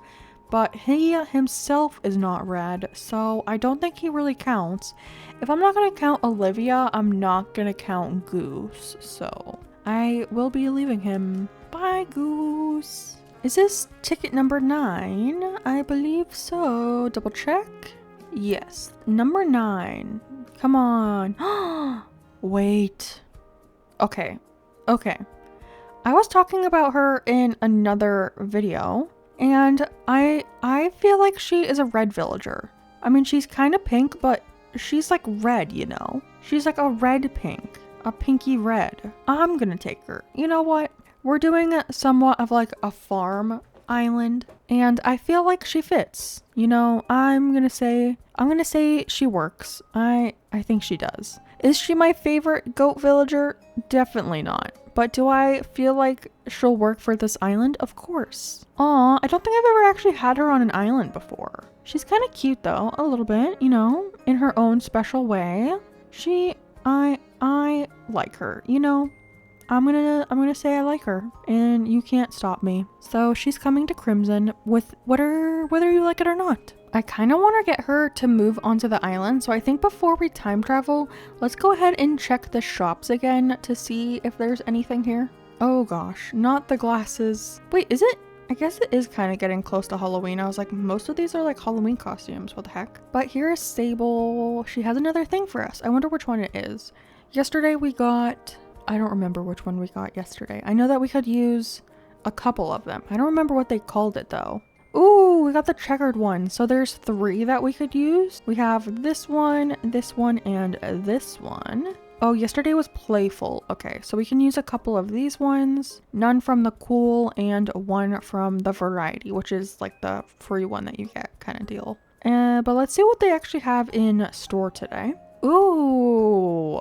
but he himself is not red, so I don't think he really counts. If I'm not gonna count Olivia, I'm not gonna count Goose, so I will be leaving him. Bye, Goose. Is this ticket number 9? I believe so. Double check. Yes, number 9. Come on. Wait. Okay. I was talking about her in another video, and I feel like she is a red villager. I mean, she's kind of pink, but she's like red, you know? She's like a red pink, a pinky red. I'm gonna take her. You know what? We're doing somewhat of like a farm island, and I feel like she fits. You know, I'm gonna say she works. I think she does. Is she my favorite goat villager? Definitely not. But do I feel like she'll work for this island? Of course. Aw, I don't think I've ever actually had her on an island before. She's kind of cute though, a little bit, you know, in her own special way. I like her, you know. I'm gonna say I like her, and you can't stop me. So she's coming to Crimson with whether you like it or not. I kind of want to get her to move onto the island, so I think before we time travel, let's go ahead and check the shops again to see if there's anything here. Oh gosh, not the glasses. Wait, is it? I guess it is kind of getting close to Halloween. I was like, most of these are like Halloween costumes. What the heck? But here is Sable. She has another thing for us. I wonder which one it is. Yesterday we got... I don't remember which one we got yesterday. I know that we could use a couple of them. I don't remember what they called it though. Ooh, we got the checkered one. So there's 3 that we could use. We have this one, and this one. Oh, yesterday was playful. Okay, so we can use a couple of these ones. None from the cool and 1 from the variety, which is like the free one that you get kind of deal. But let's see what they actually have in store today. Ooh,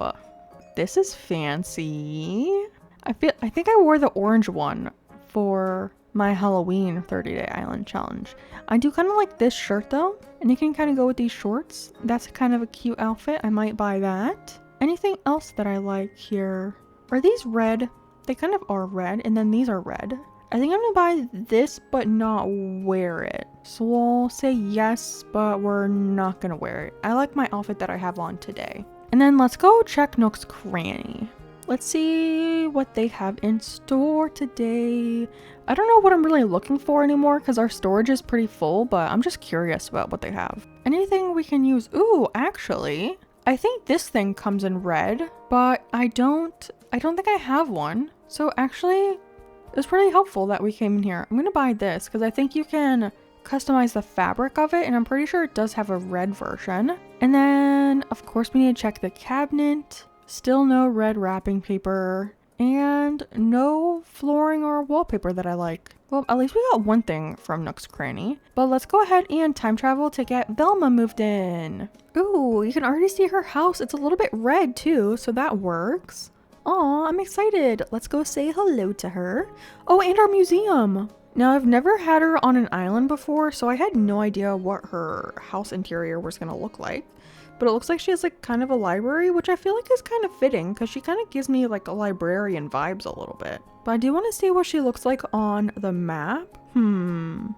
this is fancy. I think I wore the orange one for my Halloween 30-day island challenge. I do kind of like this shirt though, and you can kind of go with these shorts. That's kind of a cute outfit. I might buy that. Anything else that I like here? Are these red? They kind of are red, and then these are red. I think I'm gonna buy this but not wear it. So we'll say yes, but we're not gonna wear it. I like my outfit that I have on today. And then let's go check Nook's cranny. Let's see what they have in store today. I don't know what I'm really looking for anymore because our storage is pretty full, but I'm just curious about what they have. Anything we can use? Ooh, actually, I think this thing comes in red, but I don't think I have one. So actually, it's pretty helpful that we came in here. I'm gonna buy this because I think you can customize the fabric of it, and I'm pretty sure it does have a red version. And then, of course, we need to check the cabinet. Still no red wrapping paper, and no flooring or wallpaper that I like. Well, at least we got one thing from Nook's Cranny. But let's go ahead and time travel to get Velma moved in. Ooh, you can already see her house. It's a little bit red too, so that works. Aw, I'm excited. Let's go say hello to her. Oh, and our museum. Now, I've never had her on an island before, so I had no idea what her house interior was gonna look like. But it looks like she has like kind of a library, which I feel like is kind of fitting because she kind of gives me like a librarian vibes a little bit. But I do want to see what she looks like on the map.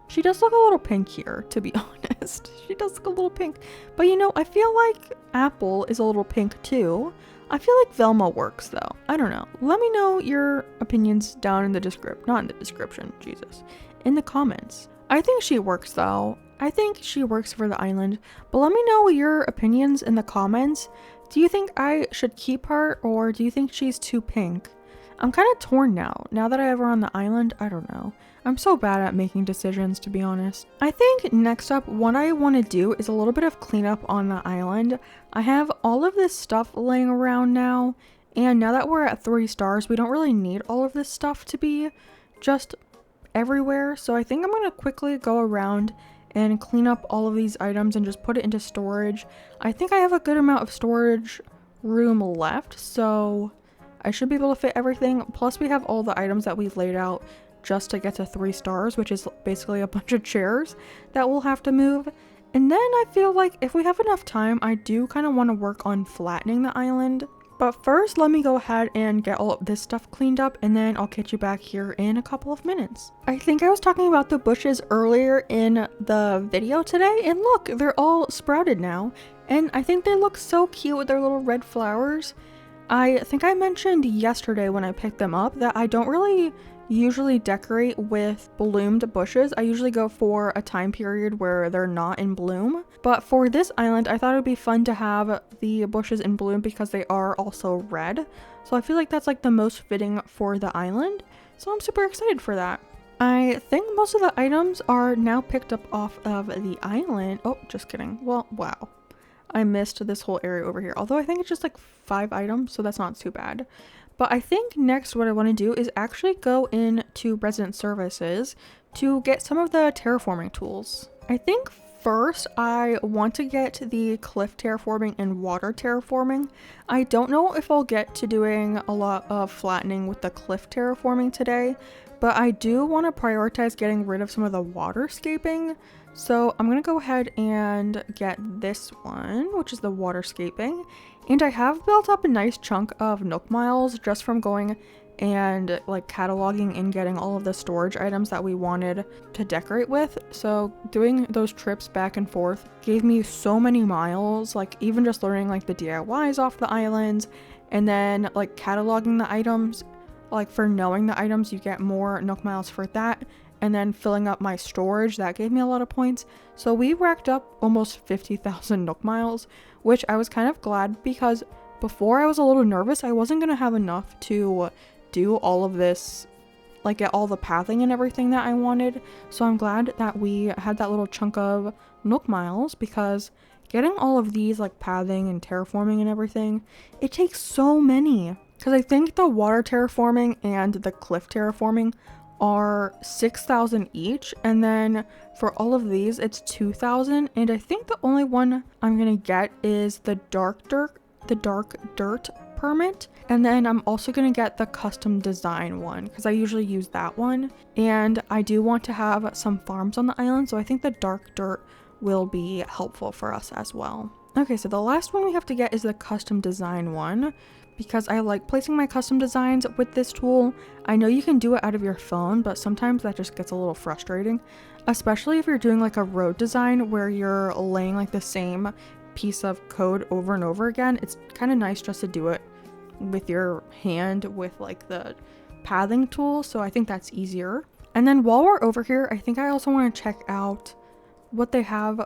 She does look a little pink here, to be honest. She does look a little pink. But you know, I feel like Apple is a little pink too. I feel like Velma works though. I don't know. Let me know your opinions down in the description. Not in the description, Jesus. In the comments. I think she works though. I think she works for the island, but let me know your opinions in the comments. Do you think I should keep her, or do you think she's too pink? I'm kind of torn now that I have her on the island. I don't know. I'm so bad at making decisions, to be honest. I think next up, what I want to do is a little bit of cleanup on the island. I have all of this stuff laying around now, and now that we're at 3 stars, we don't really need all of this stuff to be just everywhere. So I think I'm going to quickly go around and clean up all of these items and just put it into storage. I think I have a good amount of storage room left, so I should be able to fit everything. Plus we have all the items that we've laid out just to get to 3 stars, which is basically a bunch of chairs that we'll have to move. And then I feel like if we have enough time, I do kind of want to work on flattening the island. But first, let me go ahead and get all of this stuff cleaned up, and then I'll catch you back here in a couple of minutes. I think I was talking about the bushes earlier in the video today, and look, they're all sprouted now. And I think they look so cute with their little red flowers. I think I mentioned yesterday when I picked them up that I don't really usually decorate with bloomed bushes. I usually go for a time period where they're not in bloom. But for this island, I thought it would be fun to have the bushes in bloom because they are also red. So I feel like that's like the most fitting for the island. So I'm super excited for that. I think most of the items are now picked up off of the island. Oh, just kidding. Well, wow. I missed this whole area over here. Although I think it's just like 5 items, so that's not too bad. But I think next what I want to do is actually go into resident services to get some of the terraforming tools. I think first I want to get the cliff terraforming and water terraforming. I don't know if I'll get to doing a lot of flattening with the cliff terraforming today, but I do want to prioritize getting rid of some of the waterscaping. So I'm going to go ahead and get this one, which is the waterscaping. And I have built up a nice chunk of Nook miles just from going and like cataloging and getting all of the storage items that we wanted to decorate with. So doing those trips back and forth gave me so many miles, like even just learning like the DIYs off the islands and then like cataloging the items. Like for knowing the items, you get more Nook miles for that. And then filling up my storage, that gave me a lot of points. So we racked up almost 50,000 Nook miles, which I was kind of glad because before I was a little nervous. I wasn't going to have enough to do all of this, like get all the pathing and everything that I wanted. So I'm glad that we had that little chunk of Nook miles because getting all of these like pathing and terraforming and everything, it takes so many. Because I think the water terraforming and the cliff terraforming are 6,000 each, and then for all of these it's 2,000, and I think the only one I'm gonna get is the dark dirt permit, and then I'm also gonna get the custom design one because I usually use that one, and I do want to have some farms on the island, so I think the dark dirt will be helpful for us as well. Okay, so the last one we have to get is the custom design one, because I like placing my custom designs with this tool. I know you can do it out of your phone, but sometimes that just gets a little frustrating, especially if you're doing like a road design where you're laying like the same piece of code over and over again. It's kind of nice just to do it with your hand with like the pathing tool, so I think that's easier. And then while we're over here, I think I also want to check out what they have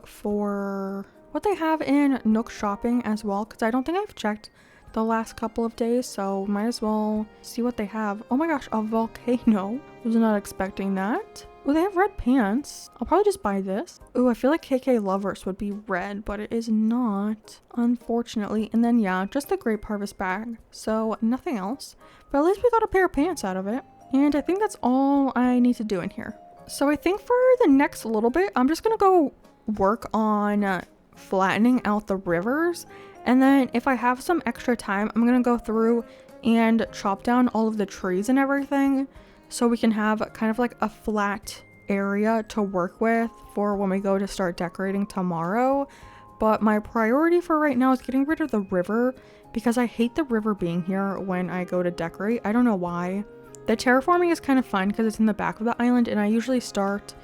in Nook Shopping as well, because I don't think I've checked the last couple of days, so might as well see what they have. Oh my gosh, a volcano. Was not expecting that. Oh, they have red pants. I'll probably just buy this. Oh, I feel like KK Lovers would be red, but it is not, unfortunately. And then yeah, just the grape harvest bag. So nothing else, but at least we got a pair of pants out of it. And I think that's all I need to do in here. So I think for the next little bit, I'm just gonna go work on flattening out the rivers. And then if I have some extra time, I'm gonna go through and chop down all of the trees and everything, so we can have kind of like a flat area to work with for when we go to start decorating tomorrow. But my priority for right now is getting rid of the river, because I hate the river being here when I go to decorate. I don't know why. The terraforming is kind of fun because it's in the back of the island, and I usually start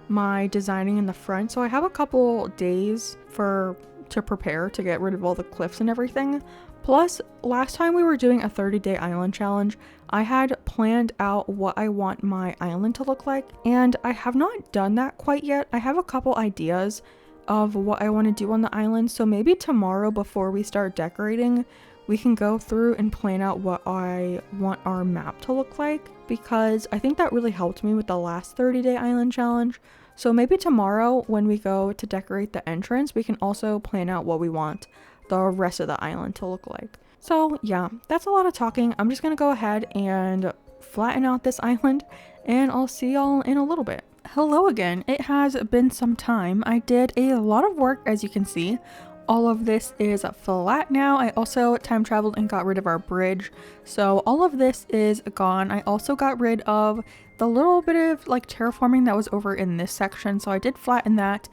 my designing in the front, so I have a couple days to prepare to get rid of all the cliffs and everything. Plus, last time we were doing a 30-day island challenge, I had planned out what I want my island to look like, and I have not done that quite yet. I have a couple ideas of what I want to do on the island, so maybe tomorrow before we start decorating, we can go through and plan out what I want our map to look like, because I think that really helped me with the last 30-day island challenge. So maybe tomorrow when we go to decorate the entrance, we can also plan out what we want the rest of the island to look like. So yeah, that's a lot of talking. I'm just gonna go ahead and flatten out this island, and I'll see y'all in a little bit. Hello again. It has been some time. I did a lot of work, as you can see. All of this is flat now. I also time traveled and got rid of our bridge, so all of this is gone. I also got rid of the little bit of like terraforming that was over in this section, so I did flatten that.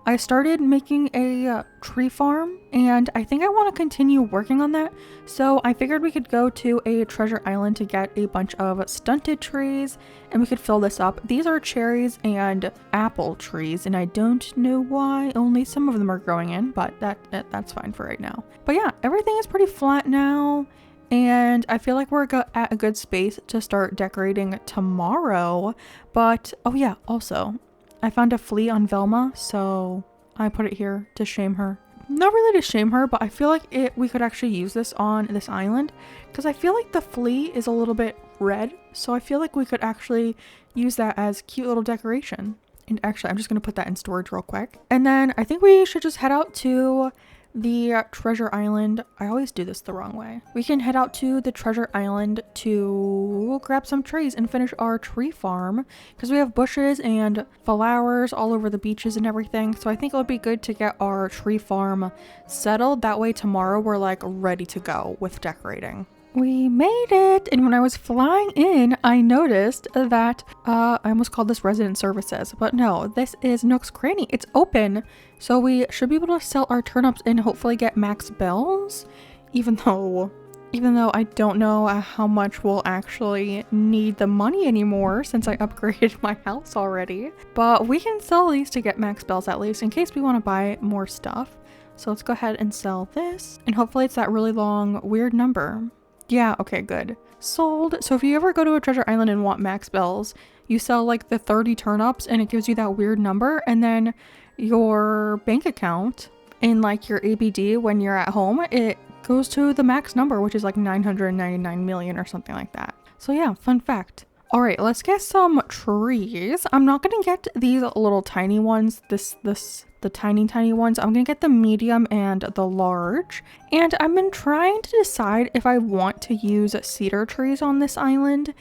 I started making a tree farm, and I think I want to continue working on that, so I figured we could go to a treasure island to get a bunch of stunted trees, and we could fill this up. These are cherries and apple trees, and I don't know why only some of them are growing in, but that's fine for right now. But yeah, everything is pretty flat now, and I feel like we're at a good space to start decorating tomorrow. But oh yeah, also I found a flea on Velma, so I put it here to shame her. Not really to shame her, but I feel like we could actually use this on this island, because I feel like the flea is a little bit red, so I feel like we could actually use that as cute little decoration. And actually, I'm just going to put that in storage real quick. And then I think we should just head out to the treasure island. I always do this the wrong way. We can head out to the treasure island to grab some trees and finish our tree farm, because we have bushes and flowers all over the beaches and everything. So I think it would be good to get our tree farm settled. That way tomorrow we're like ready to go with decorating. We made it! And when I was flying in, I noticed that, I almost called this resident services, but no, this is Nook's Cranny. It's open, so we should be able to sell our turnips and hopefully get max bells, even though I don't know how much we'll actually need the money anymore since I upgraded my house already. But we can sell these to get max bells at least, in case we want to buy more stuff. So let's go ahead and sell this, and hopefully it's that really long, weird number. Yeah, okay, good. Sold. So if you ever go to a treasure island and want max bells, you sell like the 30 turnips and it gives you that weird number, and then your bank account in like your ABD when you're at home, it goes to the max number, which is like 999 million or something like that. So yeah, fun fact. All right, let's get some trees. I'm not gonna get these little tiny ones, the tiny ones. I'm gonna get the medium and the large. And I've been trying to decide if I want to use cedar trees on this island,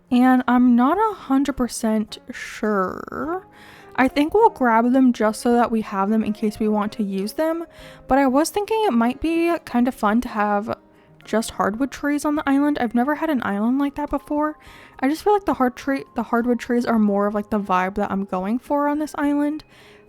and I'm not 100% sure. I think we'll grab them just so that we have them in case we want to use them, but I was thinking it might be kind of fun to have just hardwood trees on the island. I've never had an island like that before. I just feel like the hardwood trees are more of like the vibe that I'm going for on this island.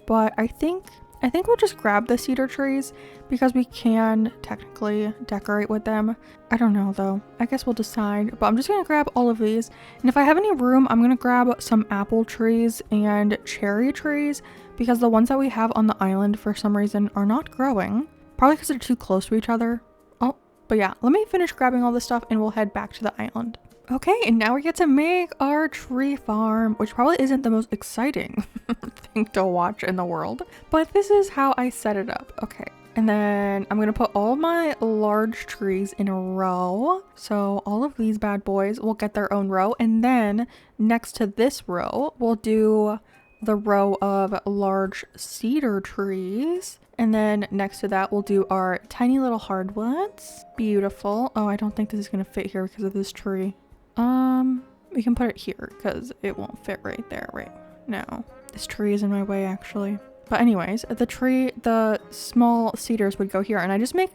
But I think we'll just grab the cedar trees because we can technically decorate with them. I don't know though. I guess we'll decide. But I'm just gonna grab all of these. And if I have any room, I'm gonna grab some apple trees and cherry trees, because the ones that we have on the island for some reason are not growing. Probably because they're too close to each other. Oh, But yeah, let me finish grabbing all this stuff and we'll head back to the island. Okay, and now we get to make our tree farm, which probably isn't the most exciting thing to watch in the world, but this is how I set it up. Okay, and then I'm gonna put all my large trees in a row. So all of these bad boys will get their own row, and then next to this row, we'll do the row of large cedar trees. And then next to that, we'll do our tiny little hardwoods. Beautiful. Oh, I don't think this is gonna fit here because of this tree. We can put it here because it won't fit right there, right? No, this tree is in my way actually. But anyways, the small cedars would go here, and I just make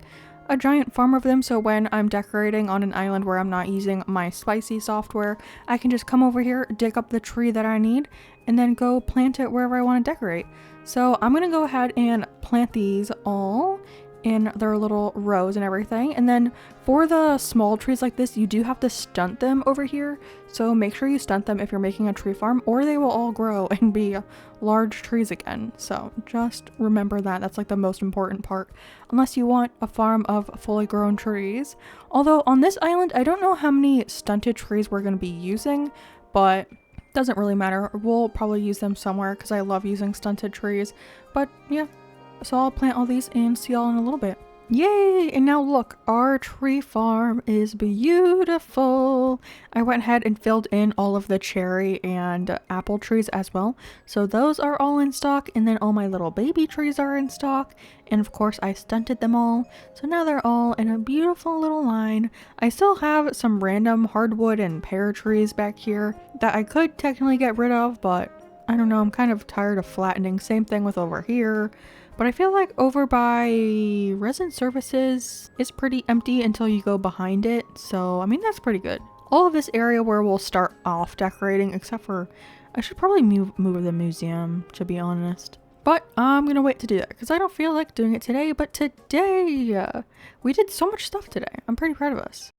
a giant farm of them, so when I'm decorating on an island where I'm not using my spicy software, I can just come over here, dig up the tree that I need, and then go plant it wherever I want to decorate. So I'm gonna go ahead and plant these all in their little rows and everything. And then for the small trees like this, you do have to stunt them over here. So make sure you stunt them if you're making a tree farm, or they will all grow and be large trees again. So just remember that. That's like the most important part, unless you want a farm of fully grown trees. Although on this island, I don't know how many stunted trees we're going to be using, but doesn't really matter. We'll probably use them somewhere because I love using stunted trees. But yeah. So I'll plant all these and see y'all in a little bit. Yay! And now look, our tree farm is beautiful. I went ahead and filled in all of the cherry and apple trees as well. So those are all in stock, and then all my little baby trees are in stock. And of course I stunted them all. So now they're all in a beautiful little line. I still have some random hardwood and pear trees back here that I could technically get rid of, but I don't know, I'm kind of tired of flattening. Same thing with over here. But I feel like over by resin services is pretty empty until you go behind it. So, I mean, that's pretty good. All of this area where we'll start off decorating, except for, I should probably move the museum, to be honest. But I'm gonna wait to do that because I don't feel like doing it today. But today, we did so much stuff today. I'm pretty proud of us.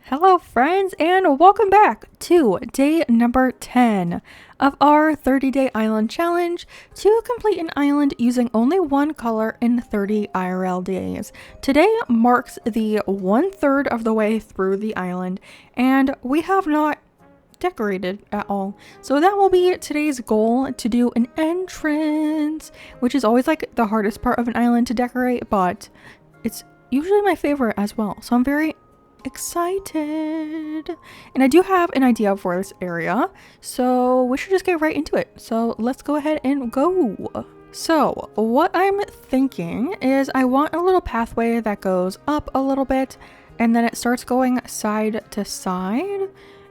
Hello friends, and welcome back to day number 10 of our 30-day island challenge to complete an island using only one color in 30 IRL days. Today marks the 1/3 of the way through the island, and we have not decorated at all. So that will be today's goal, to do an entrance, which is always like the hardest part of an island to decorate, but it's usually my favorite as well. So I'm very excited, and I do have an idea for this area, so we should just get right into it. So let's go ahead and go. So what I'm thinking is I want a little pathway that goes up a little bit, and then it starts going side to side,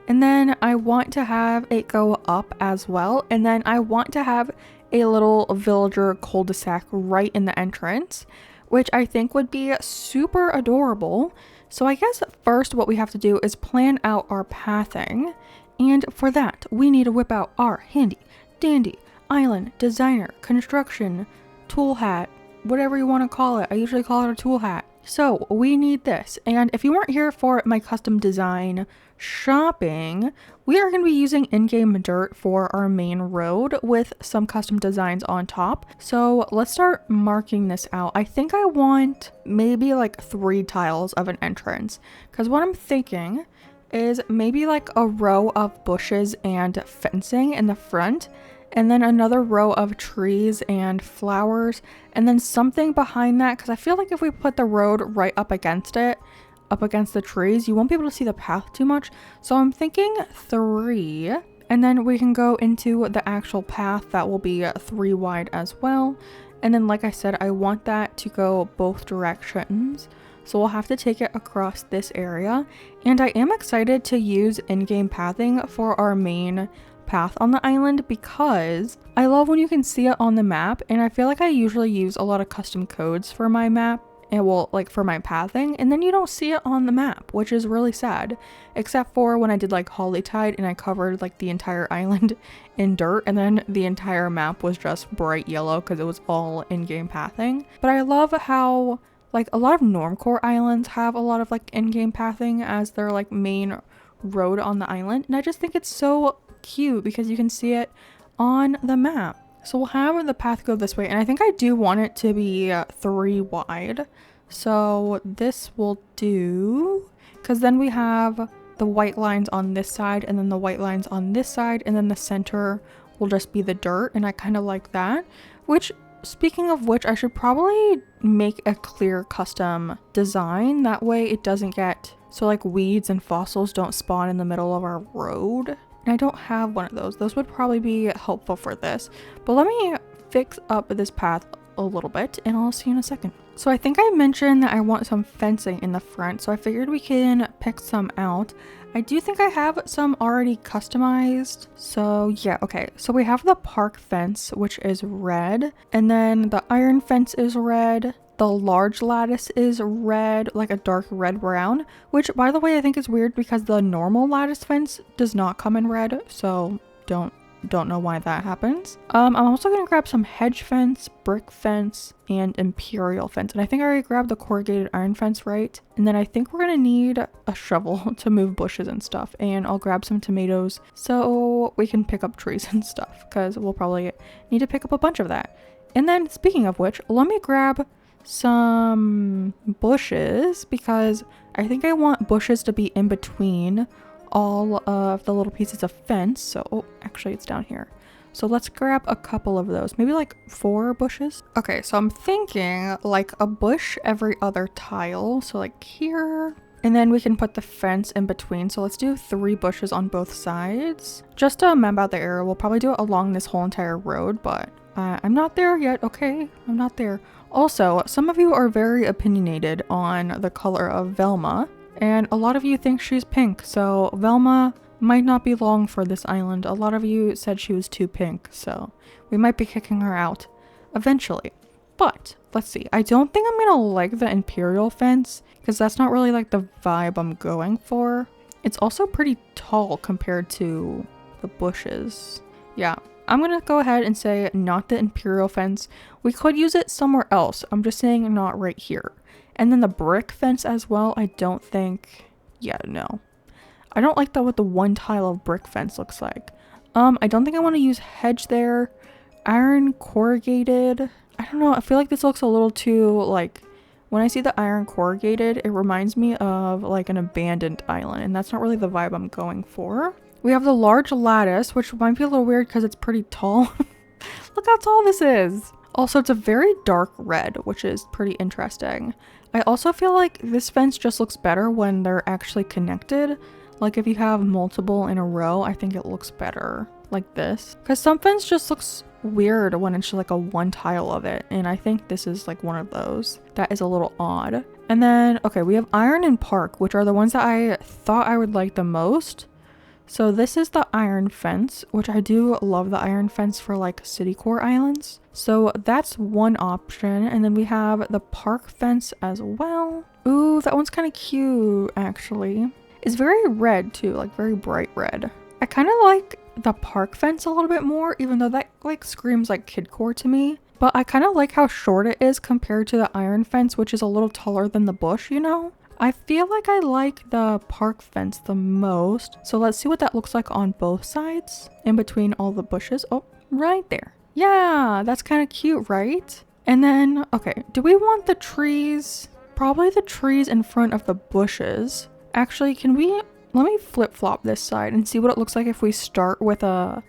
and then I want to have it go up as well, and then I want to have a little villager cul-de-sac right in the entrance, which I think would be super adorable. So I guess first what we have to do is plan out our pathing, and for that we need to whip out our handy dandy island designer construction tool hat, whatever you want to call it. I usually call it a tool hat. So we need this, and if you weren't here for my custom design shopping, we are going to be using in-game dirt for our main road with some custom designs on top. So let's start marking this out. I think I want maybe like 3 tiles of an entrance, because what I'm thinking is maybe like a row of bushes and fencing in the front, and then another row of trees and flowers, and then something behind that, because I feel like if we put the road right up against it, up against the trees, you won't be able to see the path too much. So I'm thinking 3, and then we can go into the actual path that will be 3 wide as well. And then like I said, I want that to go both directions, so we'll have to take it across this area. And I am excited to use in-game pathing for our main path on the island, because I love when you can see it on the map, and I feel like I usually use a lot of custom codes for my map, and well, like for my pathing, and then you don't see it on the map, which is really sad, except for when I did like Hollytide and I covered like the entire island in dirt, and then the entire map was just bright yellow because it was all in-game pathing. But I love how like a lot of normcore islands have a lot of like in-game pathing as their like main road on the island, and I just think it's so cute because you can see it on the map. So we'll have the path go this way, and I think I do want it to be 3 wide. So this will do, because then we have the white lines on this side and then the white lines on this side, and then the center will just be the dirt, and I kind of like that. Which, speaking of which, I should probably make a clear custom design. That way it doesn't get, so like weeds and fossils don't spawn in the middle of our road. And I don't have one of those. Those would probably be helpful for this. But let me fix up this path a little bit and I'll see you in a second. So I think I mentioned that I want some fencing in the front, so I figured we can pick some out. I do think I have some already customized. So yeah, okay. So we have the park fence, which is red, and then the iron fence is red. The large lattice is red, like a dark red brown, which by the way, I think is weird because the normal lattice fence does not come in red. So don't know why that happens. I'm also going to grab some hedge fence, brick fence, and imperial fence. And I think I already grabbed the corrugated iron fence, right? And then I think we're going to need a shovel to move bushes and stuff. And I'll grab some tomatoes so we can pick up trees and stuff, because we'll probably need to pick up a bunch of that. And then speaking of which, let me grab some bushes, because I think I want bushes to be in between all of the little pieces of fence. So, oh, actually it's down here. So let's grab a couple of those, maybe like 4 bushes. Okay, so I'm thinking like a bush every other tile. So like here, and then we can put the fence in between. So let's do 3 bushes on both sides. Just to map out the area, we'll probably do it along this whole entire road, but I'm not there yet. Okay, I'm not there. Also, some of you are very opinionated on the color of Velma, and a lot of you think she's pink, so Velma might not be long for this island. A lot of you said she was too pink, so we might be kicking her out eventually. But let's see, I don't think I'm gonna like the imperial fence, because that's not really like the vibe I'm going for. It's also pretty tall compared to the bushes. Yeah, I'm gonna go ahead and say not the imperial fence. We could use it somewhere else. I'm just saying not right here. And then the brick fence as well, I don't think, yeah, no. I don't like that what the one tile of brick fence looks like. I don't think I want to use hedge there. Iron corrugated. I don't know, I feel like this looks a little too, like, when I see the iron corrugated, it reminds me of like an abandoned island, and that's not really the vibe I'm going for. We have the large lattice, which might be a little weird because it's pretty tall. Look how tall this is. Also, it's a very dark red, which is pretty interesting. I also feel like this fence just looks better when they're actually connected. Like if you have multiple in a row, I think it looks better like this. Because some fence just looks weird when it's just like a one tile of it. And I think this is like one of those. That is a little odd. And then, okay, we have iron and park, which are the ones that I thought I would like the most. So this is the iron fence, which I do love the iron fence for like city core islands. So that's one option. And then we have the park fence as well. Ooh, that one's kind of cute actually. It's very red too, like very bright red. I kind of like the park fence a little bit more, even though that like screams like kid core to me. But I kind of like how short it is compared to the iron fence, which is a little taller than the bush, you know? I feel like I like the park fence the most. So let's see what that looks like on both sides in between all the bushes. Oh, right there. Yeah, that's kind of cute, right? And then, okay, do we want the trees? Probably the trees in front of the bushes. Actually, let me flip-flop this side and see what it looks like if we start with a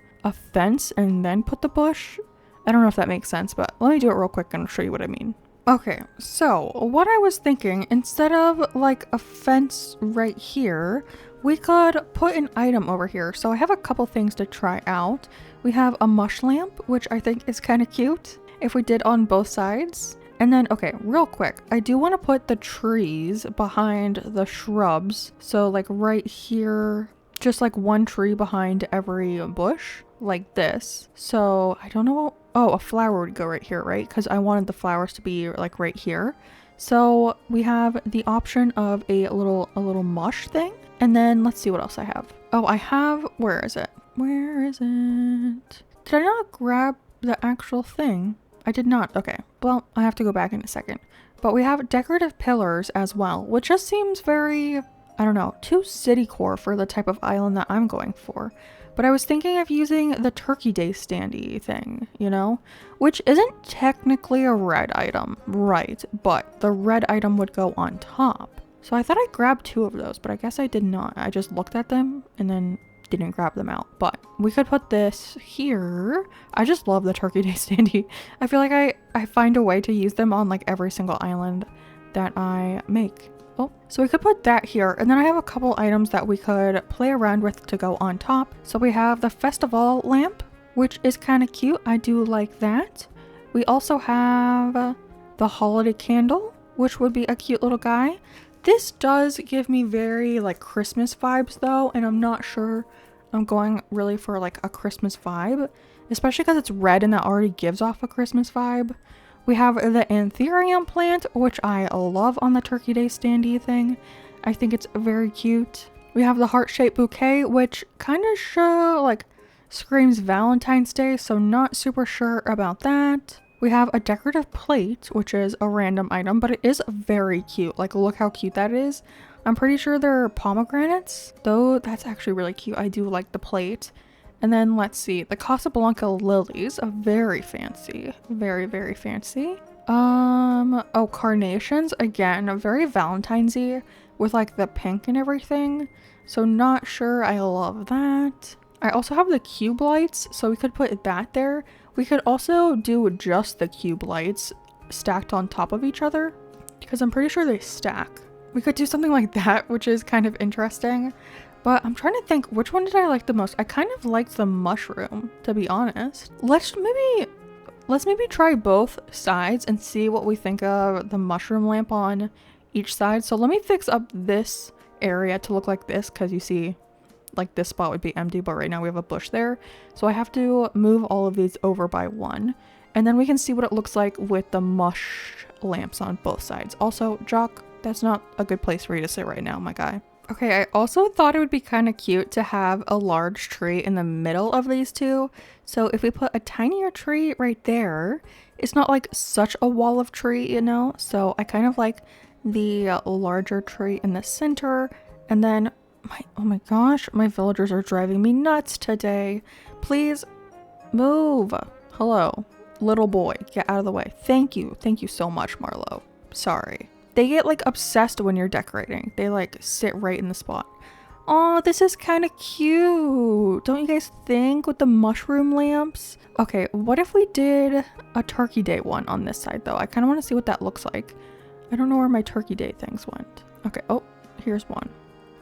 fence and then put the bush. I don't know if that makes sense, but let me do it real quick and I'll show you what I mean. Okay, so what I was thinking, instead of like a fence right here, we could put an item over here. So I have a couple things to try out. We have a mush lamp, which I think is kind of cute if we did on both sides. And then, okay, real quick, I do want to put the trees behind the shrubs. So like right here, just like one tree behind every bush, like this. So I don't know. Oh, a flower would go right here, right? Because I wanted the flowers to be like right here. So we have the option of a little mush thing. And then let's see what else I have. Oh, I have, where is it? Where is it? Did I not grab the actual thing? I did not. Okay. Well, I have to go back in a second. But we have decorative pillars as well, which just seems very, I don't know, too city core for the type of island that I'm going for. But I was thinking of using the Turkey Day standee thing, you know, which isn't technically a red item, right? But the red item would go on top. So I thought I grabbed 2 of those, but I guess I did not. I just looked at them and then didn't grab them out. But we could put this here. I just love the Turkey Day standee. I feel like I find a way to use them on like every single island that I make. Oh, so we could put that here, and then I have a couple items that we could play around with to go on top. So we have the festival lamp, which is kind of cute. I do like that. We also have the holiday candle, which would be a cute little guy. This does give me very like Christmas vibes though, and I'm not sure I'm going really for like a Christmas vibe, especially because it's red and that already gives off a Christmas vibe. We have the anthurium plant, which I love on the Turkey Day standee thing. I think it's very cute. We have the heart-shaped bouquet, which kind of like screams Valentine's Day, so not super sure about that. We have a decorative plate, which is a random item, but it is very cute. Like, look how cute that is. I'm pretty sure they're pomegranates, though that's actually really cute. I do like the plate. And then let's see, the Casablanca lilies, very fancy, very, very fancy. Oh, carnations, again, very Valentine's-y with like the pink and everything. So not sure I love that. I also have the cube lights, so we could put that there. We could also do just the cube lights stacked on top of each other because I'm pretty sure they stack. We could do something like that, which is kind of interesting. But I'm trying to think, which one did I like the most? I kind of liked the mushroom, to be honest. Let's maybe try both sides and see what we think of the mushroom lamp on each side. So let me fix up this area to look like this, because you see, like this spot would be empty, but right now we have a bush there. So I have to move all of these over by 1. And then we can see what it looks like with the mush lamps on both sides. Also, Jock, that's not a good place for you to sit right now, my guy. Okay, I also thought it would be kind of cute to have a large tree in the middle of these two. So if we put a tinier tree right there, it's not like such a wall of tree, you know? So I kind of like the larger tree in the center. And then, oh my gosh, my villagers are driving me nuts today. Please move. Hello, little boy, get out of the way. Thank you so much, Marlo. Sorry. They get like obsessed when you're decorating. They like sit right in the spot. Oh, this is kind of cute. Don't you guys think, with the mushroom lamps? Okay, what if we did a Turkey Day one on this side though? I kind of want to see what that looks like. I don't know where my Turkey Day things went. Okay, oh, here's one.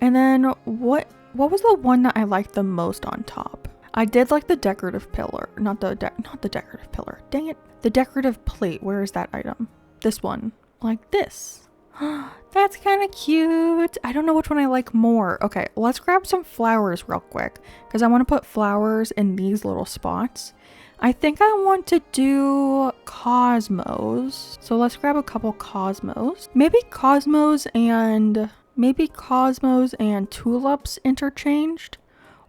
And then what was the one that I liked the most on top? I did like the decorative pillar, not the decorative pillar. Dang it. The decorative plate. Where is that item? This one. Like this. That's kind of cute. I don't know which one I like more. Okay, let's grab some flowers real quick because I want to put flowers in these little spots. I think I want to do cosmos. So let's grab a couple cosmos. Maybe cosmos and tulips interchanged.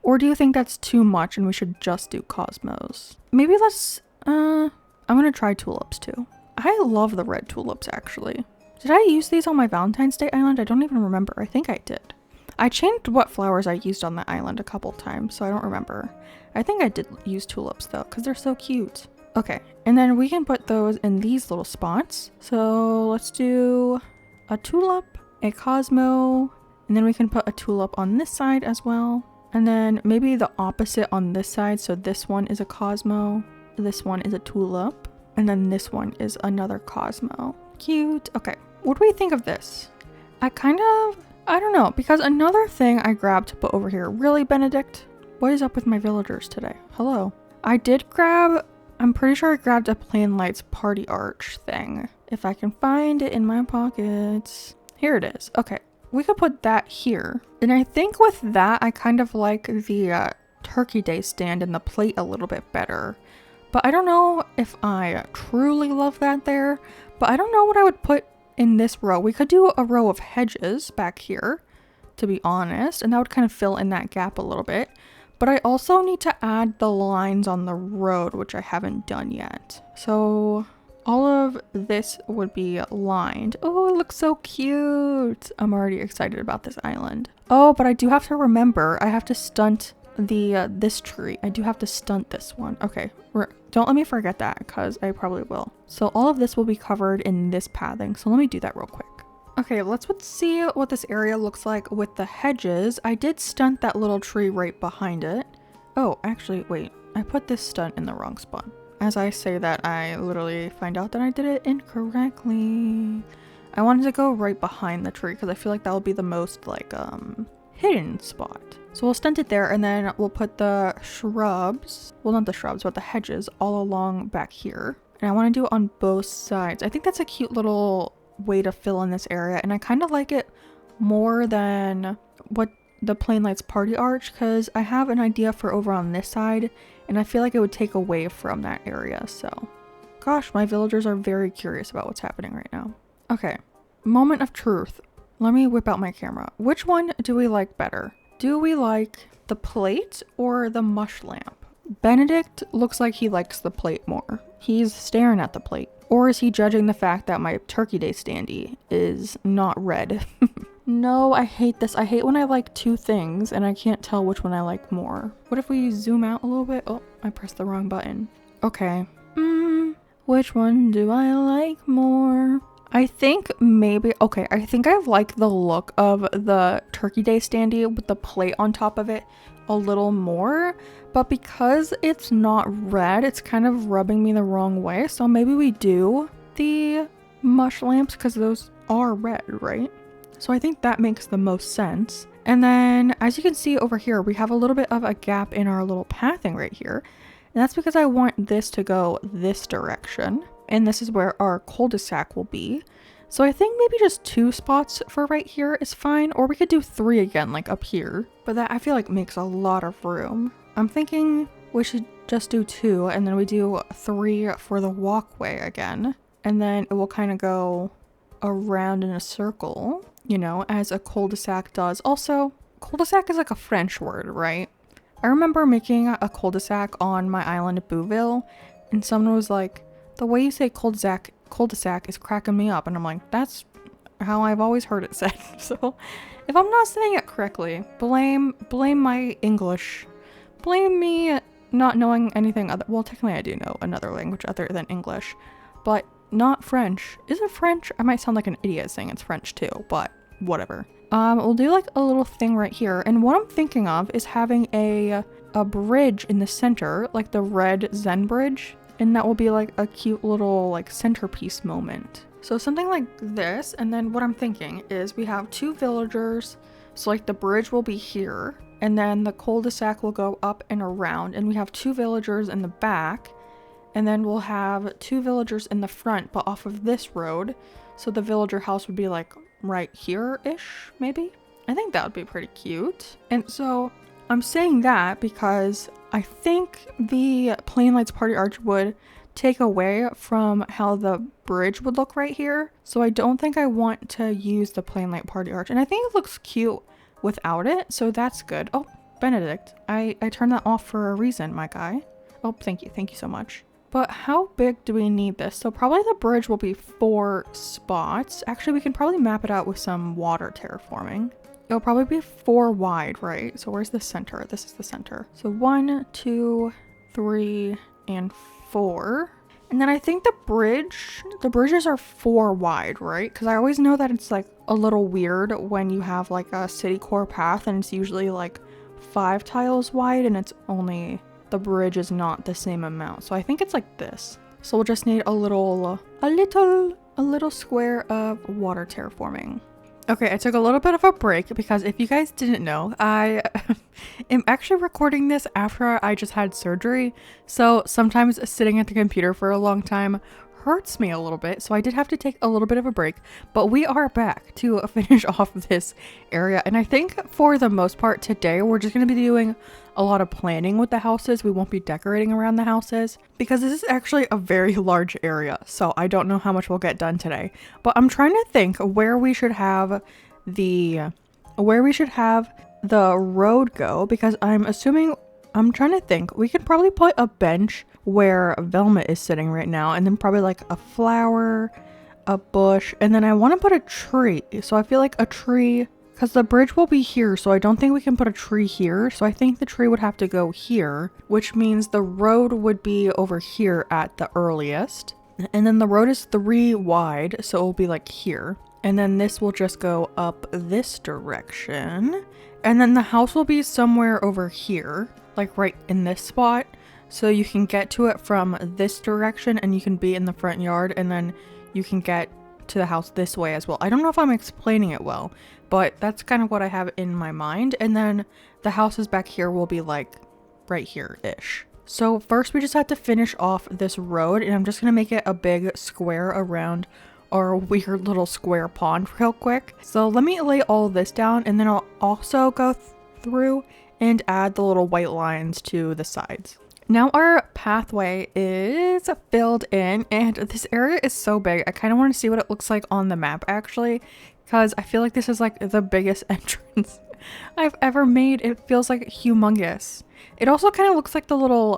Or do you think that's too much and we should just do cosmos? Maybe let's I'm gonna try tulips too. I love the red tulips, actually. Did I use these on my Valentine's Day island? I don't even remember. I think I did. I changed what flowers I used on the island a couple times, so I don't remember. I think I did use tulips, though, because they're so cute. Okay, and then we can put those in these little spots. So let's do a tulip, a cosmo, and then we can put a tulip on this side as well. And then maybe the opposite on this side. So this one is a cosmo, this one is a tulip. And then this one is another cosmo. Cute. Okay, what do we think of this? I don't know, because another thing I grabbed to put over here. Really, Benedict? What is up with my villagers today? Hello. I'm pretty sure I grabbed a Plain Lights party arch thing. If I can find it in my pockets. Here it is. Okay, we could put that here. And I think with that, I kind of like the Turkey Day stand and the plate a little bit better. But I don't know if I truly love that there. But I don't know what I would put in this row. We could do a row of hedges back here, to be honest. And that would kind of fill in that gap a little bit. But I also need to add the lines on the road, which I haven't done yet. So all of this would be lined. Oh, it looks so cute. I'm already excited about this island. Oh, but I do have to remember, I have to stunt the this tree. I do have to stunt this one. Okay, don't let me forget that because I probably will. So all of this will be covered in this pathing. So let me do that real quick. Okay, let's see what this area looks like with the hedges. I did stunt that little tree right behind it. Oh, actually, wait. I put this stunt in the wrong spot. As I say that, I literally find out that I did it incorrectly. I wanted to go right behind the tree because I feel like that will be the most like hidden spot. So we'll stunt it there, and then we'll put the shrubs, well, not the shrubs, but the hedges all along back here. And I want to do it on both sides. I think that's a cute little way to fill in this area, and I kind of like it more than what the Plain Lights Party Arch, because I have an idea for over on this side, and I feel like it would take away from that area. So gosh, my villagers are very curious about what's happening right now. Okay, moment of truth. Let me whip out my camera. Which one do we like better? Do we like the plate or the mush lamp? Benedict looks like he likes the plate more. He's staring at the plate. Or is he judging the fact that my Turkey Day standee is not red? No, I hate this. I hate when I like two things and I can't tell which one I like more. What if we zoom out a little bit? Oh, I pressed the wrong button. Okay. Which one do I like more? I think maybe, okay, I think I like the look of the Turkey Day standee with the plate on top of it a little more, but because it's not red, it's kind of rubbing me the wrong way. So maybe we do the mush lamps because those are red, right? So I think that makes the most sense. And then as you can see over here, we have a little bit of a gap in our little pathing right here. And that's because I want this to go this direction. And this is where our cul-de-sac will be. So I think maybe just 2 spots for right here is fine. Or we could do 3 again, like up here. But that I feel like makes a lot of room. I'm thinking we should just do 2 and then we do 3 for the walkway again. And then it will kind of go around in a circle, you know, as a cul-de-sac does. Also, cul-de-sac is like a French word, right? I remember making a cul-de-sac on my island at Bouville, and someone was like, the way you say cul-de-sac is cracking me up. And I'm like, that's how I've always heard it said. So if I'm not saying it correctly, blame my English. Blame me not knowing anything other. Well, technically I do know another language other than English, but not French. Is it French? I might sound like an idiot saying it's French too, but whatever. We'll do like a little thing right here. And what I'm thinking of is having a bridge in the center, like the red Zen bridge. And that will be like a cute little like centerpiece moment. So something like this. And then what I'm thinking is we have 2 villagers. So like the bridge will be here. And then the cul-de-sac will go up and around. And we have 2 villagers in the back. And then we'll have 2 villagers in the front, but off of this road. So the villager house would be like right here-ish, maybe? I think that would be pretty cute. And so I'm saying that because I think the Plain Lights Party Arch would take away from how the bridge would look right here. So I don't think I want to use the Plain Light Party Arch. And I think it looks cute without it, so that's good. Oh, Benedict, I turned that off for a reason, my guy. Oh, thank you so much. But how big do we need this? So probably the bridge will be 4 spots. Actually, we can probably map it out with some water terraforming. It'll probably be 4 wide, right? So where's the center? This is the center. So 1, 2, 3, and 4. And then I think the bridges are 4 wide, right? Because I always know that it's like a little weird when you have like a city core path and it's usually like 5 tiles wide and it's only, the bridge is not the same amount. So I think it's like this. So we'll just need a little square of water terraforming. Okay, I took a little bit of a break because if you guys didn't know, I am actually recording this after I just had surgery. So sometimes sitting at the computer for a long time hurts me a little bit. So I did have to take a little bit of a break, but we are back to finish off this area. And I think for the most part today, we're just going to be doing a lot of planning with the houses. We won't be decorating around the houses because this is actually a very large area. So I don't know how much we'll get done today, but I'm trying to think where we should have the road go, because I'm trying to think we could probably put a bench where Velma is sitting right now, and then probably like a flower, a bush, and then I want to put a tree. So I feel like a tree because the bridge will be here, so I don't think we can put a tree here. So I think the tree would have to go here, which means the road would be over here at the earliest. And then the road is 3 wide, so it will be like here. And then this will just go up this direction. And then the house will be somewhere over here, like right in this spot. So you can get to it from this direction and you can be in the front yard, and then you can get to the house this way as well. I don't know if I'm explaining it well, but that's kind of what I have in my mind. And then the houses back here will be like right here-ish. So first we just have to finish off this road, and I'm just gonna make it a big square around our weird little square pond real quick. So let me lay all of this down, and then I'll also go through and add the little white lines to the sides. Now our pathway is filled in, and this area is so big. I kind of want to see what it looks like on the map actually, because I feel like this is like the biggest entrance I've ever made. It feels like humongous. It also kind of looks like the little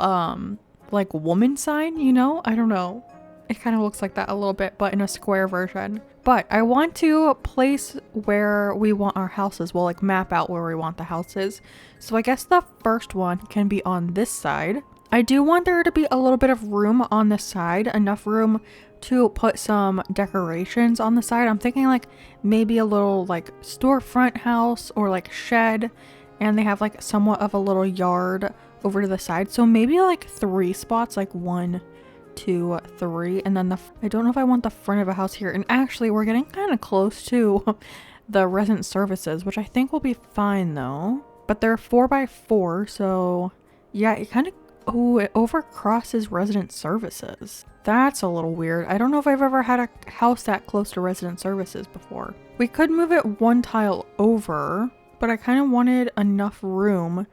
like woman sign, you know? I don't know. It kind of looks like that a little bit, but in a square version. But I want to place where we want our houses. We'll like map out where we want the houses. So I guess the first one can be on this side. I do want there to be a little bit of room on the side, enough room to put some decorations on the side. I'm thinking like maybe a little like storefront house or like shed, and they have like somewhat of a little yard over to the side. So maybe like 3 spots, like 1, 2, 3, and then I don't know if I want the front of a house here. And actually we're getting kind of close to the resident services, which I think will be fine though. But they're 4x4, so yeah, it kind of, oh, it overcrosses resident services. That's a little weird. I don't know if I've ever had a house that close to resident services before. We could move it 1 tile over, but I kind of wanted enough room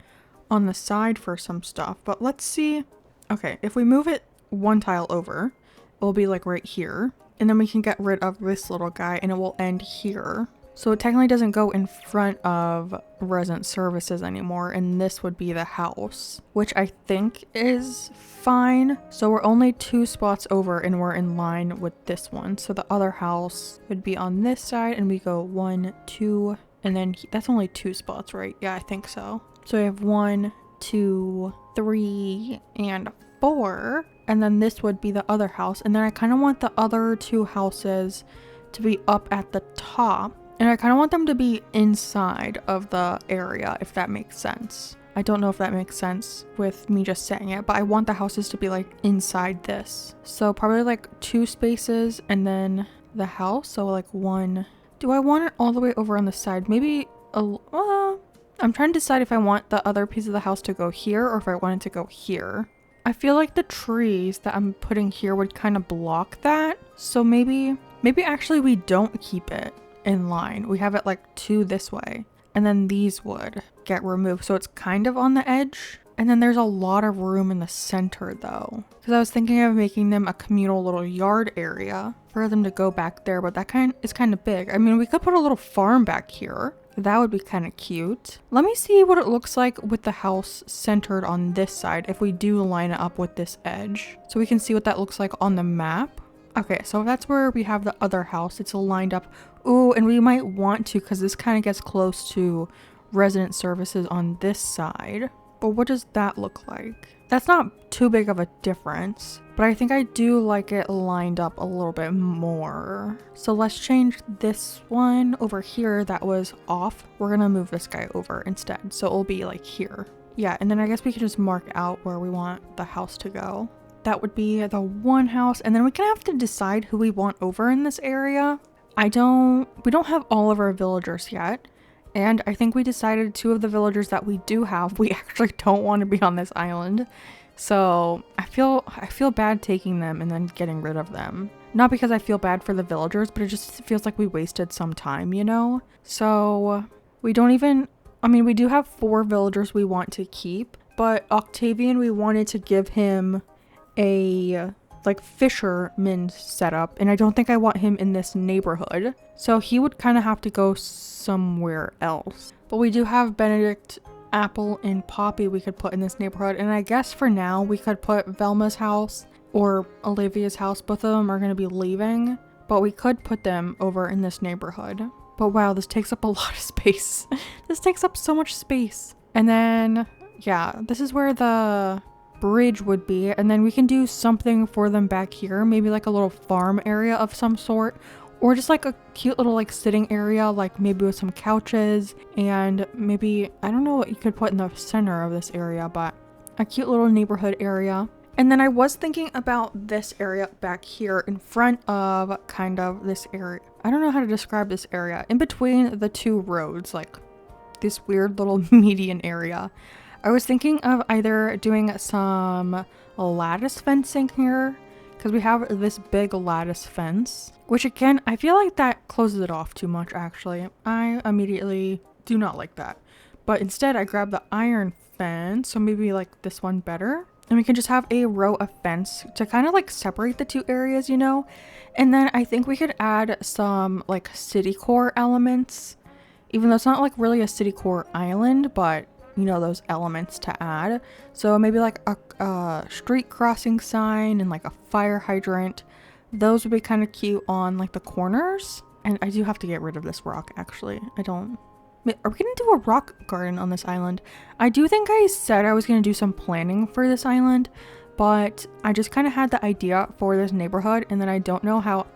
on the side for some stuff. But let's see. Okay, if we move it 1 tile over, it will be like right here. And then we can get rid of this little guy and it will end here. So it technically doesn't go in front of resident services anymore, and this would be the house, which I think is fine. So we're only 2 spots over and we're in line with this one. So the other house would be on this side, and we go 1, 2, and then that's only 2 spots, right? Yeah, I think so. So we have 1, 2, 3, and 4, and then this would be the other house. And then I kind of want the other 2 houses to be up at the top. And I kind of want them to be inside of the area, if that makes sense. I don't know if that makes sense with me just saying it, but I want the houses to be like inside this. So probably like 2 spaces and then the house. So like 1. Do I want it all the way over on the side? Maybe I'm trying to decide if I want the other piece of the house to go here or if I want it to go here. I feel like the trees that I'm putting here would kind of block that. So maybe actually we don't keep it in line. We have it like 2 this way, and then these would get removed, so it's kind of on the edge. And then there's a lot of room in the center though, because I was thinking of making them a communal little yard area for them to go back there, but that is kind of big. I mean, we could put a little farm back here. That would be kind of cute. Let me see what it looks like with the house centered on this side if we do line it up with this edge, so we can see what that looks like on the map. Okay, so that's where we have the other house. It's lined up. Ooh, and we might want to, because this kind of gets close to resident services on this side. But what does that look like? That's not too big of a difference, but I think I do like it lined up a little bit more. So let's change this one over here that was off. We're gonna move this guy over instead, so it'll be like here. Yeah, and then I guess we can just mark out where we want the house to go. That would be the one house, and then we kind of have to decide who we want over in this area. We don't have all of our villagers yet, and I think we decided 2 of the villagers that we do have, we actually don't want to be on this island. So I feel bad taking them and then getting rid of them. Not because I feel bad for the villagers, but it just feels like we wasted some time, you know? So we don't even, I mean, we do have 4 villagers we want to keep, but Octavian, we wanted to give him a like fisherman setup, and I don't think I want him in this neighborhood, so he would kind of have to go somewhere else. But we do have Benedict, Apple, and Poppy we could put in this neighborhood, and I guess for now we could put Velma's house or Olivia's house. Both of them are going to be leaving, but we could put them over in this neighborhood. But wow, this takes up a lot of space. This takes up so much space. And then, yeah, this is where the bridge would be. And then we can do something for them back here. Maybe like a little farm area of some sort. Or just like a cute little like sitting area, like maybe with some couches. And maybe, I don't know what you could put in the center of this area, but a cute little neighborhood area. And then I was thinking about this area back here in front of kind of this area. I don't know how to describe this area. In between the two roads, like this weird little median area. I was thinking of either doing some lattice fencing here, because we have this big lattice fence, which again, I feel like that closes it off too much actually. I immediately do not like that. But instead I grabbed the iron fence, so maybe like this one better. And we can just have a row of fence to kind of like separate the two areas, you know? And then I think we could add some like city core elements, even though it's not like really a city core island, but you know, those elements to add. So maybe like a street crossing sign and like a fire hydrant. Those would be kind of cute on like the corners. And I do have to get rid of this rock actually. Are we gonna do a rock garden on this island? I do think I said I was gonna do some planning for this island, but I just kind of had the idea for this neighborhood and then I don't know how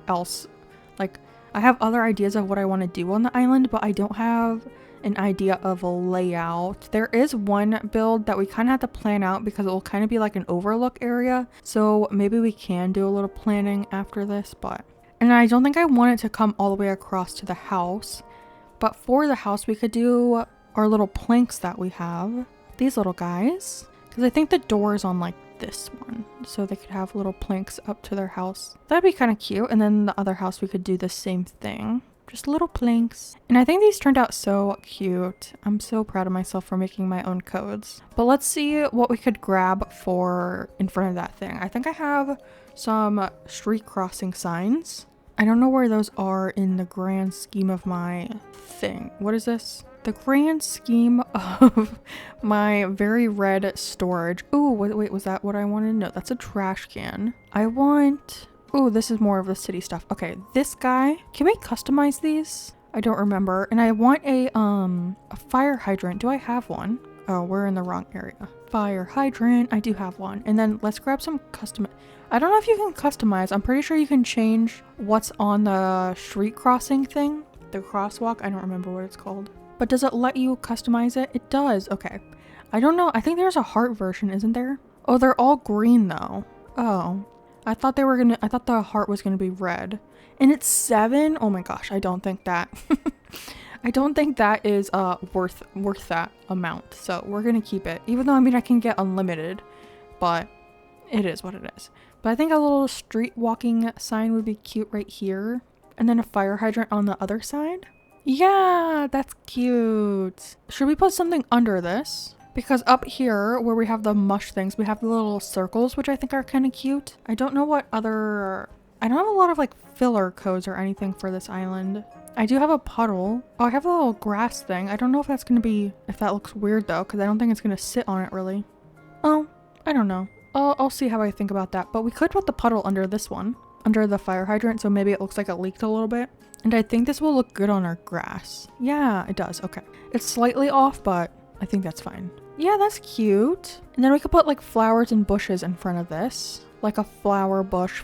else. Like, I have other ideas of what I want to do on the island, but I don't have an idea of a layout. There is one build that we kind of have to plan out because it will kind of be like an overlook area. So maybe we can do a little planning after this, but... And I don't think I want it to come all the way across to the house. But for the house, we could do our little planks that we have. These little guys. Because I think the door is on like this one. So they could have little planks up to their house. That'd be kind of cute. And then the other house, we could do the same thing. Just little planks. And I think these turned out so cute. I'm so proud of myself for making my own codes. But let's see what we could grab for in front of that thing. I think I have some street crossing signs. I don't know where those are in the grand scheme of my thing. What is this? The grand scheme of my very red storage. Ooh, wait, was that what I wanted? No, that's a trash can. I want... Ooh, this is more of the city stuff. Okay, this guy. Can we customize these? I don't remember. And I want a fire hydrant. Do I have one? Oh, we're in the wrong area. Fire hydrant. I do have one. And then let's grab some custom... I don't know if you can customize. I'm pretty sure you can change what's on the street crossing thing. The crosswalk. I don't remember what it's called. But does it let you customize it? It does. Okay. I don't know. I think there's a heart version, isn't there? Oh, they're all green though. Oh. I thought the heart was gonna be red. And it's 7? Oh my gosh, I don't think that. I don't think that is worth that amount. So we're gonna keep it. Even though, I mean, I can get unlimited. But it is what it is. But I think a little street walking sign would be cute right here. And then a fire hydrant on the other side. Yeah, that's cute. Should we put something under this? Because up here where we have the mush things, we have the little circles, which I think are kind of cute. I don't know what other... I don't have a lot of like filler codes or anything for this island. I do have a puddle. Oh, I have a little grass thing. I don't know if that's going to be... If that looks weird though, because I don't think it's going to sit on it really. Oh, I don't know. I'll see how I think about that. But we could put the puddle under this one. Under the fire hydrant, so maybe it looks like it leaked a little bit. And I think this will look good on our grass. Yeah, it does. Okay. It's slightly off, but I think that's fine. Yeah, that's cute. And then we could put like flowers and bushes in front of this. Like a flower bush.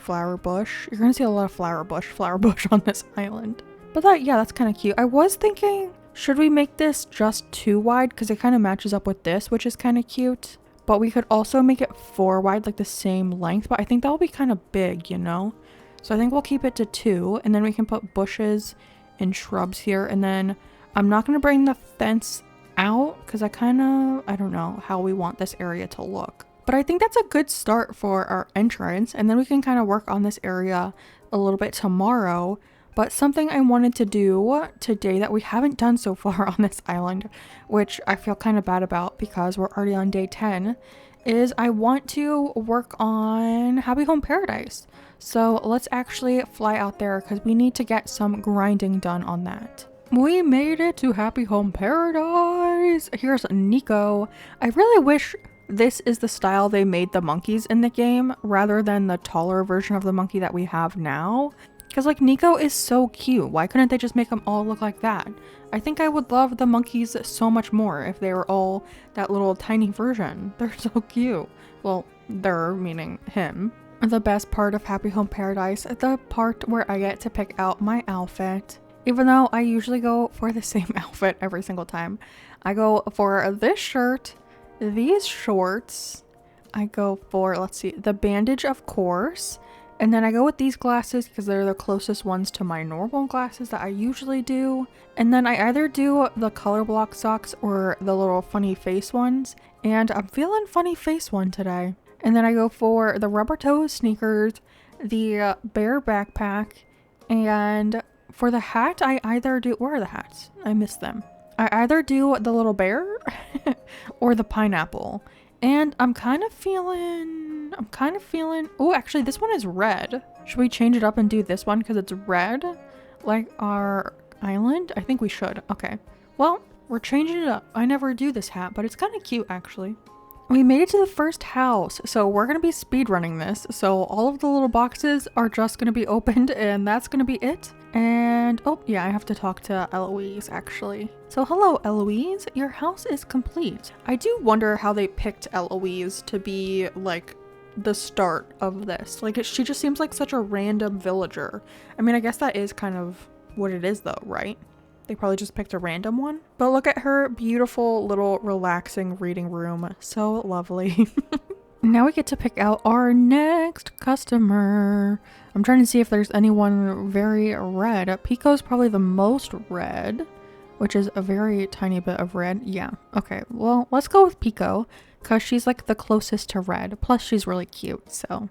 You're gonna see a lot of flower bush on this island. But that's kind of cute. I was thinking, should we make this just 2 wide? Because it kind of matches up with this, which is kind of cute. But we could also make it 4 wide, like the same length. But I think that will be kind of big, you know? So I think we'll keep it to 2. And then we can put bushes and shrubs here. And then I'm not going to bring the fence out because I don't know how we want this area to look. But I think that's a good start for our entrance. And then we can kind of work on this area a little bit tomorrow. But something I wanted to do today that we haven't done so far on this island, which I feel kind of bad about because we're already on day 10, is I want to work on Happy Home Paradise. So let's actually fly out there because we need to get some grinding done on that. We made it to Happy Home Paradise. Here's Nico. I really wish this is the style they made the monkeys in the game rather than the taller version of the monkey that we have now. Because like Nico is so cute. Why couldn't they just make them all look like that? I think I would love the monkeys so much more if they were all that little tiny version. They're so cute. Well, they're meaning him. The best part of Happy Home Paradise, the part where I get to pick out my outfit. Even though I usually go for the same outfit every single time. I go for this shirt, these shorts. I go for, let's see, the bandage, of course. And then I go with these glasses because they're the closest ones to my normal glasses that I usually do. And then I either do the color block socks or the little funny face ones. And I'm feeling funny face one today. And then I go for the rubber toe sneakers, the bear backpack, and for the hat, I either do, where are the hats? I missed them. I either do the little bear or the pineapple. And I'm kind of feeling, oh, actually this one is red. Should we change it up and do this one because it's red? Like our island? I think we should. Okay. Well, we're changing it up. I never do this hat, but it's kind of cute actually. We made it to the first house, so we're going to be speed running this. So all of the little boxes are just going to be opened and that's going to be it. And oh yeah, I have to talk to Eloise actually. So hello Eloise, your house is complete. I do wonder how they picked Eloise to be like the start of this. Like she just seems like such a random villager. I mean, I guess that is kind of what it is though, right? They probably just picked a random one. But look at her beautiful little relaxing reading room. So lovely. Now we get to pick out our next customer. I'm trying to see if there's anyone very red. Pico's probably the most red, which is a very tiny bit of red. Yeah. Okay. Well, let's go with Pico because she's like the closest to red. Plus she's really cute. So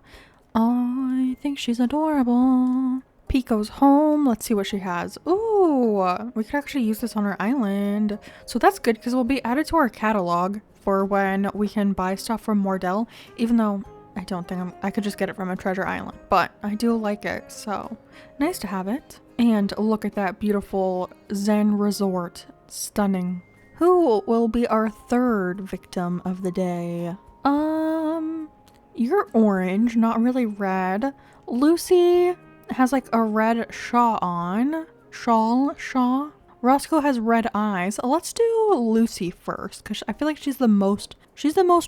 I think she's adorable. Pico's home. Let's see what she has. Ooh, we could actually use this on our island. So that's good because it will be added to our catalog for when we can buy stuff from Mordell, even though I don't think I could just get it from a treasure island, but I do like it. So nice to have it. And look at that beautiful Zen resort. Stunning. Who will be our third victim of the day? You're orange, not really red. Lucy has like a red shawl on. Shawl. Roscoe has red eyes. Let's do Lucy first because I feel like she's the most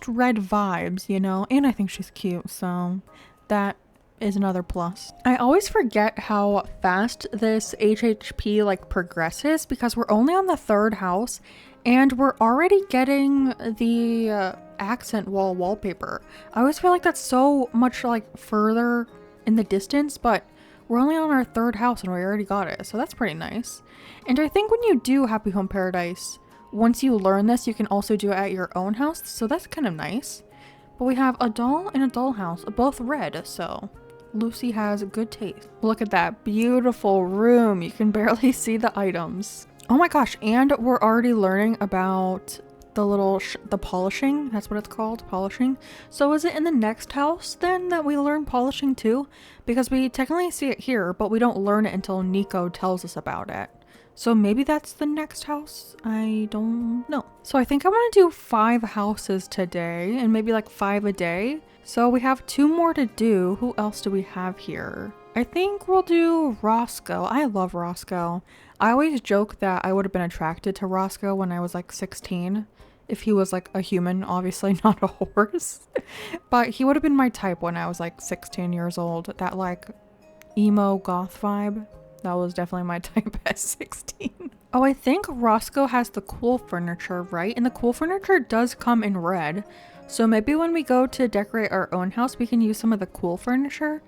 red vibes, you know, and I think she's cute, so that is another plus. I always forget how fast this HHP like progresses because we're only on the third house and we're already getting the accent wall wallpaper. I always feel like that's so much like further in the distance, but we're only on our third house and we already got it, so that's pretty nice. And I think when you do Happy Home Paradise, once you learn this, you can also do it at your own house, so that's kind of nice. But we have a doll and a dollhouse, both red, so Lucy has good taste. Look at that beautiful room. You can barely see the items. Oh my gosh, and we're already learning about the polishing. That's what it's called, polishing. So is it in the next house then that we learn polishing too? Because we technically see it here, but we don't learn it until Nico tells us about it. So maybe that's the next house? I don't know. So I think I want to do 5 houses today and maybe like 5 a day. So we have 2 more to do. Who else do we have here? I think we'll do Roscoe. I love Roscoe. I always joke that I would have been attracted to Roscoe when I was like 16. If he was like a human, obviously not a horse. But he would have been my type when I was like 16 years old. That like emo goth vibe. That was definitely my type at 16. Oh, I think Roscoe has the cool furniture, right? And the cool furniture does come in red. So maybe when we go to decorate our own house, we can use some of the cool furniture.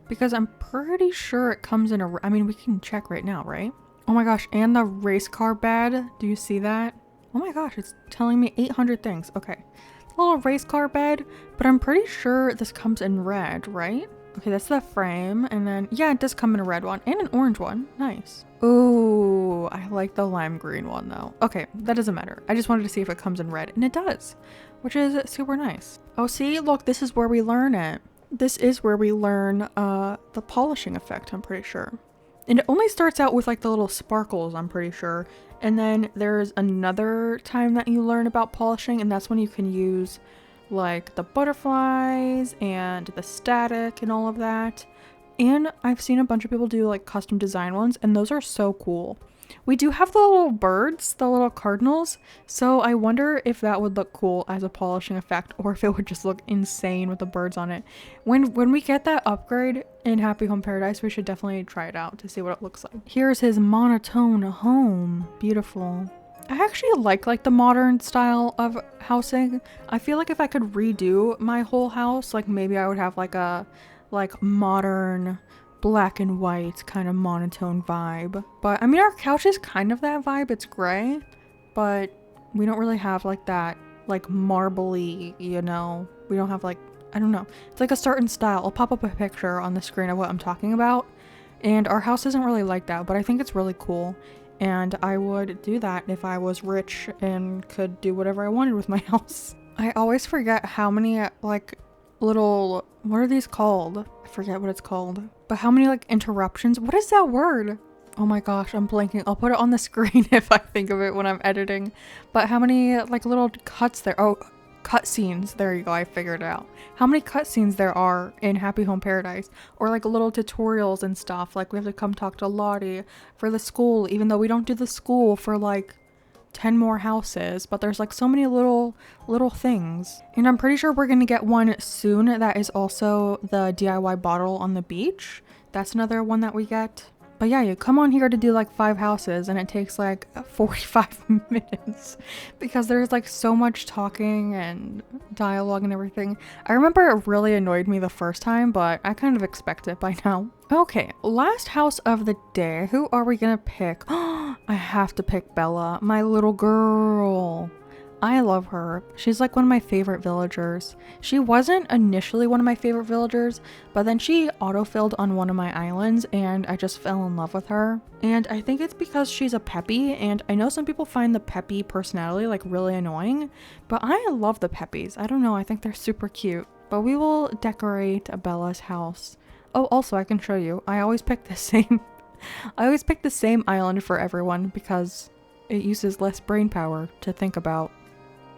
Because I'm pretty sure it comes in a... I mean, we can check right now, right? Oh my gosh, and the race car bed. Do you see that? Oh my gosh, it's telling me 800 things. Okay. Little race car bed. But I'm pretty sure this comes in red, right? Okay, that's the frame. And then, yeah, it does come in a red one and an orange one. Nice. Ooh, I like the lime green one though. Okay, that doesn't matter. I just wanted to see if it comes in red, and it does, which is super nice. Oh, see, look, this is where we learn it. This is where we learn the polishing effect, I'm pretty sure. And it only starts out with like the little sparkles, I'm pretty sure. And then there's another time that you learn about polishing, and that's when you can use like the butterflies and the static and all of that. And I've seen a bunch of people do like custom design ones, and those are so cool. We do have the little birds, the little cardinals, so I wonder if that would look cool as a polishing effect or if it would just look insane with the birds on it. When we get that upgrade in Happy Home Paradise, we should definitely try it out to see what it looks like. Here's his monotone home. Beautiful. I actually like the modern style of housing. I feel like if I could redo my whole house, like maybe I would have like a modern black and white kind of monotone vibe. But I mean, our couch is kind of that vibe. It's gray, but we don't really have like that like marbly, you know, we don't have like, I don't know, it's like a certain style. I'll pop up a picture on the screen of what I'm talking about, and our house isn't really like that, but I think it's really cool, and I would do that if I was rich and could do whatever I wanted with my house. I always forget how many like little, what are these called? I forget what it's called. But how many like interruptions? What is that word? Oh my gosh, I'm blanking. I'll put it on the screen if I think of it when I'm editing. But how many like little cuts there? Oh, cutscenes. There you go. I figured it out. How many cutscenes there are in Happy Home Paradise, or like little tutorials and stuff. Like we have to come talk to Lottie for the school, even though we don't do the school for like 10 more houses, but there's like so many little things. And I'm pretty sure we're gonna get one soon that is also the DIY bottle on the beach. That's another one that we get. But yeah, you come on here to do like 5 houses and it takes like 45 minutes because there's like so much talking and dialogue and everything. I remember it really annoyed me the first time, but I kind of expect it by now. Okay, last house of the day. Who are we gonna pick? I have to pick Bella, my little girl. I love her. She's like one of my favorite villagers. She wasn't initially one of my favorite villagers, but then she autofilled on one of my islands and I just fell in love with her. And I think it's because she's a peppy, and I know some people find the peppy personality like really annoying, but I love the peppies. I don't know, I think they're super cute. But we will decorate Bella's house. Oh, also I can show you. I always pick the same island for everyone because it uses less brain power to think about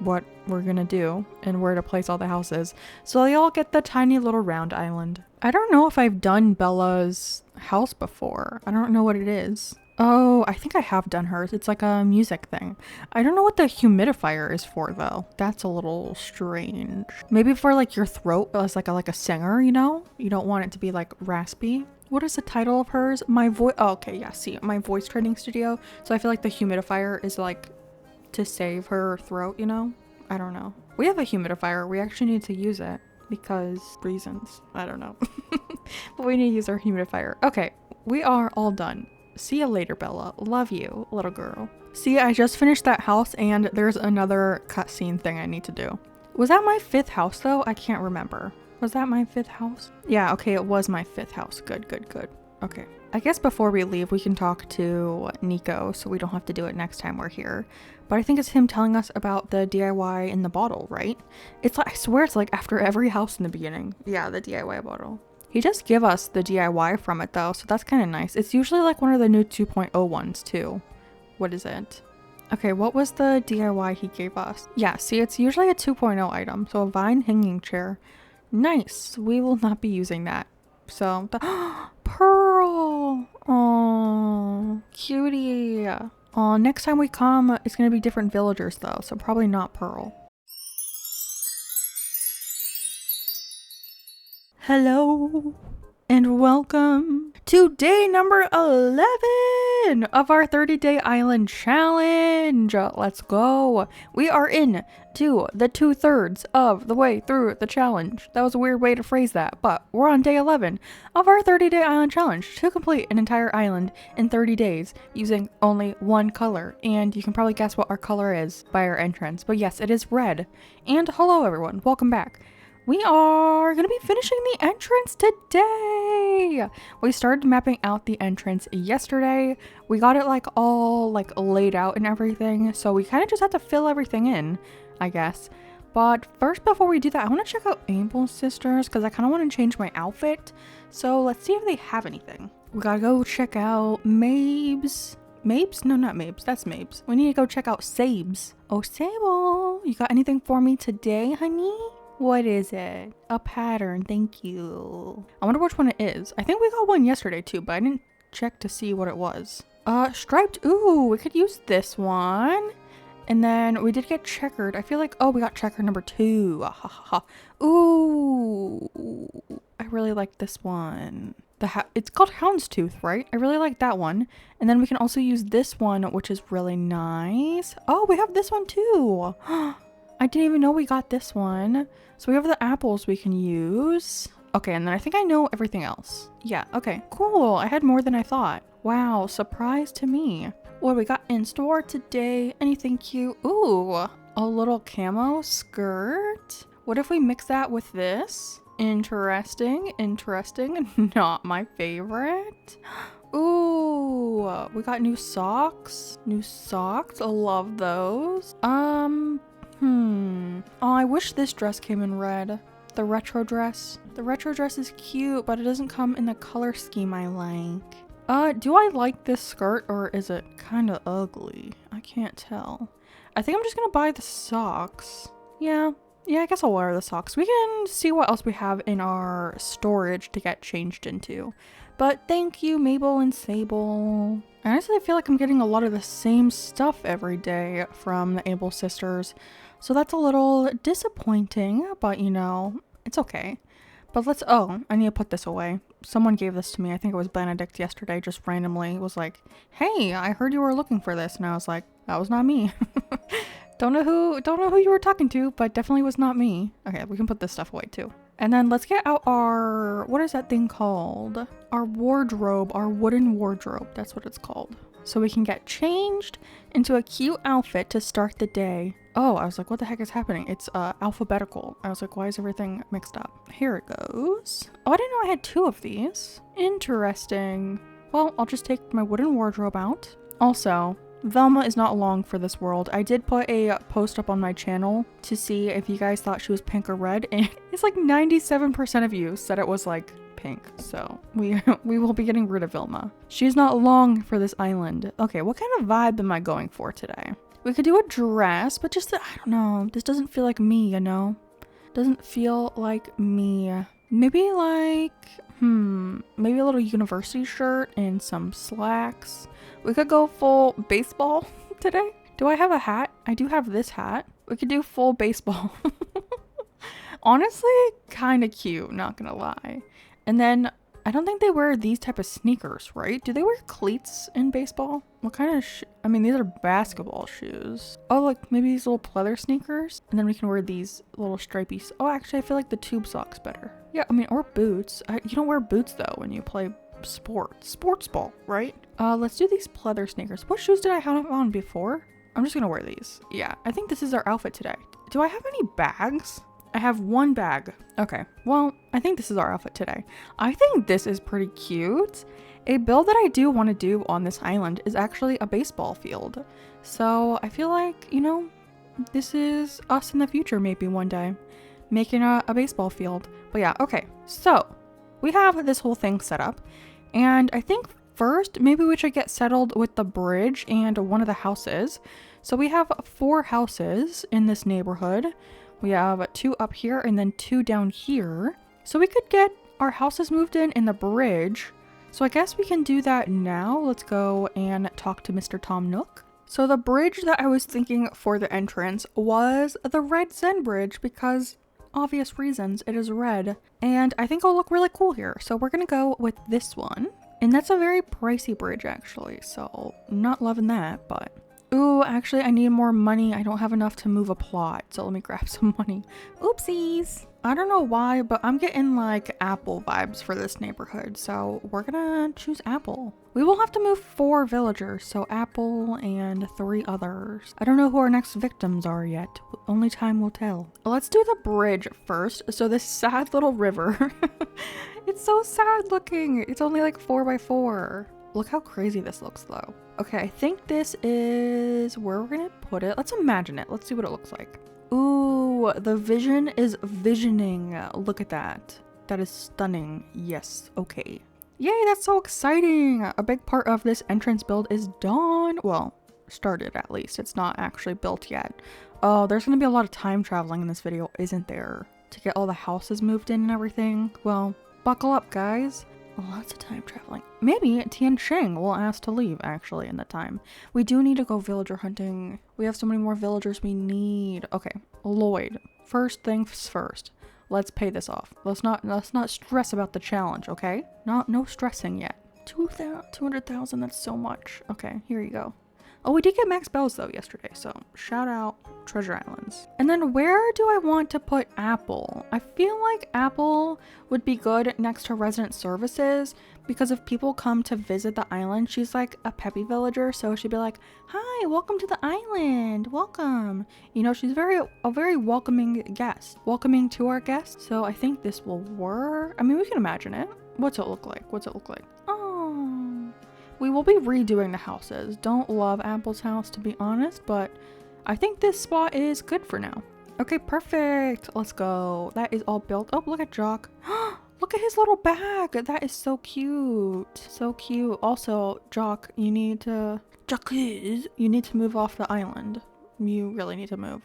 what we're gonna do and where to place all the houses, so they all get the tiny little round island. I don't know if I've done Bella's house before. I don't know what it is. Oh, I think I have done hers. It's like a music thing. I don't know what the humidifier is for though. That's a little strange. Maybe for like your throat as like a singer, you know? You don't want it to be like raspy. What is the title of hers? My voice. Oh, okay, yeah, see, my voice training studio. So I feel like the humidifier is like to save her throat, you know? I don't know. We have a humidifier. We actually need to use it because reasons. I don't know. But we need to use our humidifier. Okay, we are all done. See you later, Bella. Love you, little girl. See, I just finished that house and there's another cutscene thing I need to do. Was that my 5th house though? I can't remember. Was that my 5th house? Yeah, okay, it was my 5th house. Good. Okay. I guess before we leave, we can talk to Nico so we don't have to do it next time we're here. But I think it's him telling us about the DIY in the bottle, right? It's like, I swear it's like after every house in the beginning. Yeah, the DIY bottle. He just give us the DIY from it though, so that's kind of nice. It's usually like one of the new 2.0 ones too. What is it? Okay, what was the DIY he gave us? Yeah, see, it's usually a 2.0 item. So a vine hanging chair. Nice. We will not be using that. So, Pearl! Oh, cutie. Next time we come, it's gonna be different villagers though, so probably not Pearl. Hello and welcome to day number 11 of our 30-day island challenge. Let's go. We are in to the 2/3 of the way through the challenge. That was a weird way to phrase that, but we're on day 11 of our 30-day island challenge to complete an entire island in 30 days using only one color. And you can probably guess what our color is by our entrance, but yes, it is red. And hello everyone, welcome back. We are going to be finishing the entrance today. We started mapping out the entrance yesterday. We got it like all like laid out and everything. So we kind of just had to fill everything in, I guess. But first, before we do that, I want to check out Able Sisters because I kind of want to change my outfit. So let's see if they have anything. We got to go check out Mabes. Mabes? No, not Mabes. That's Mabes. We need to go check out Sabes. Oh, Sable. You got anything for me today, honey? What is it? A pattern, thank you. I wonder which one it is. I think we got one yesterday too, but I didn't check to see what it was. Striped, ooh, we could use this one. And then we did get checkered. I feel like, oh, we got checkered number 2. Ah, ha, ha, ha. Ooh, I really like this one. It's called Houndstooth, right? I really like that one. And then we can also use this one, which is really nice. Oh, we have this one too. I didn't even know we got this one. So we have the apples we can use. Okay, and then I think I know everything else. Yeah, okay, cool. I had more than I thought. Wow, surprise to me. What do we got in store today? Anything cute? Ooh, a little camo skirt. What if we mix that with this? Interesting, interesting. Not my favorite. Ooh, we got new socks. New socks, I love those. Oh, I wish this dress came in red. The retro dress. The retro dress is cute, but it doesn't come in the color scheme I like. Do I like this skirt or is it kind of ugly? I can't tell. I think I'm just gonna buy the socks. Yeah, I guess I'll wear the socks. We can see what else we have in our storage to get changed into. But thank you, Mabel and Sable. Honestly, I feel like I'm getting a lot of the same stuff every day from the Able sisters. So that's a little disappointing, but you know, it's okay. But oh, I need to put this away. Someone gave this to me. I think it was Benedict yesterday, just randomly was like, hey, I heard you were looking for this. And I was like, that was not me. Don't know who you were talking to, but definitely was not me. Okay, we can put this stuff away too. And then let's get out our, what is that thing called? Our wardrobe, our wooden wardrobe. That's what it's called. So we can get changed into a cute outfit to start the day. Oh, I was like, what the heck is happening? It's alphabetical. I was like, why is everything mixed up? Here it goes. Oh, I didn't know I had 2 of these. Interesting. Well, I'll just take my wooden wardrobe out. Also, Velma is not long for this world. I did put a post up on my channel to see if you guys thought she was pink or red, and it's like 97% of you said it was like pink. So we will be getting rid of Velma. She's not long for this island. Okay, what kind of vibe am I going for today? We could do a dress, but just, I don't know. This doesn't feel like me, you know? Doesn't feel like me. Maybe like, maybe a little university shirt and some slacks. We could go full baseball today. Do I have a hat? I do have this hat. We could do full baseball. Honestly, kind of cute, not gonna lie. And then I don't think they wear these type of sneakers, right? Do they wear cleats in baseball? What kind of I mean, these are basketball shoes. Oh, like maybe these little pleather sneakers? And then we can wear these little stripy. Oh, actually, I feel like the tube sock's better. Yeah, I mean, or boots. You don't wear boots though when you play sports ball, right? Let's do these pleather sneakers. What shoes did I have on before? I'm just gonna wear these. Yeah, I think this is our outfit today. Do I have any bags? I have 1 bag. Okay, well, I think this is our outfit today. I think this is pretty cute. A build that I do want to do on this island is actually a baseball field. So I feel like, you know, this is us in the future maybe one day, making a baseball field. But yeah, okay, so we have this whole thing set up. And I think first, maybe we should get settled with the bridge and one of the houses. So we have 4 houses in this neighborhood. We have 2 up here and then 2 down here. So we could get our houses moved in the bridge. So I guess we can do that now. Let's go and talk to Mr. Tom Nook. So the bridge that I was thinking for the entrance was the red Zen bridge because obvious reasons, it is red. And I think it'll look really cool here. So we're gonna go with this one. And that's a very pricey bridge actually. So not loving that, but ooh, actually I need more money. I don't have enough to move a plot, so let me grab some money. Oopsies. I don't know why, but I'm getting like Apple vibes for this neighborhood, so we're gonna choose Apple. We will have to move 4 villagers, so Apple and 3 others. I don't know who our next victims are yet. Only time will tell. Let's do the bridge first. So this sad little river. It's so sad looking. It's only like 4x4. Look how crazy this looks though. Okay, I think this is where we're gonna put it. Let's imagine it. Let's see what it looks like. Ooh, the vision is visioning. Look at that. That is stunning. Yes, okay. Yay, that's so exciting. A big part of this entrance build is done. Well, started at least. It's not actually built yet. Oh, there's gonna be a lot of time traveling in this video, isn't there? to get all the houses moved in and everything. Well, buckle up, guys. Lots of time traveling. Maybe Tian Sheng will ask to leave, actually, in the time. We do need to go villager hunting. We have so many more villagers we need. Okay, Lloyd. First things first. Let's pay this off. Let's not stress about the challenge, okay? No stressing yet. 200,000, that's so much. Okay, here you go. Oh, we did get max bells though yesterday, so shout out Treasure Islands. And then where do I want to put Apple? I feel like Apple would be good next to resident services because if people come to visit the island, she's like a peppy villager, so she'd be like, hi, welcome to the island, welcome. You know, she's a very welcoming guest, welcoming to our guests. So I think this will work. I mean, we can imagine it. What's it look like? Oh, we will be redoing the houses. Don't love Apple's house, to be honest, but I think this spot is good for now. Okay, perfect. Let's go. That is all built. Oh, look at Jock. Look at his little bag. That is so cute. So cute. Also, Jock, you need to move off the island. You really need to move.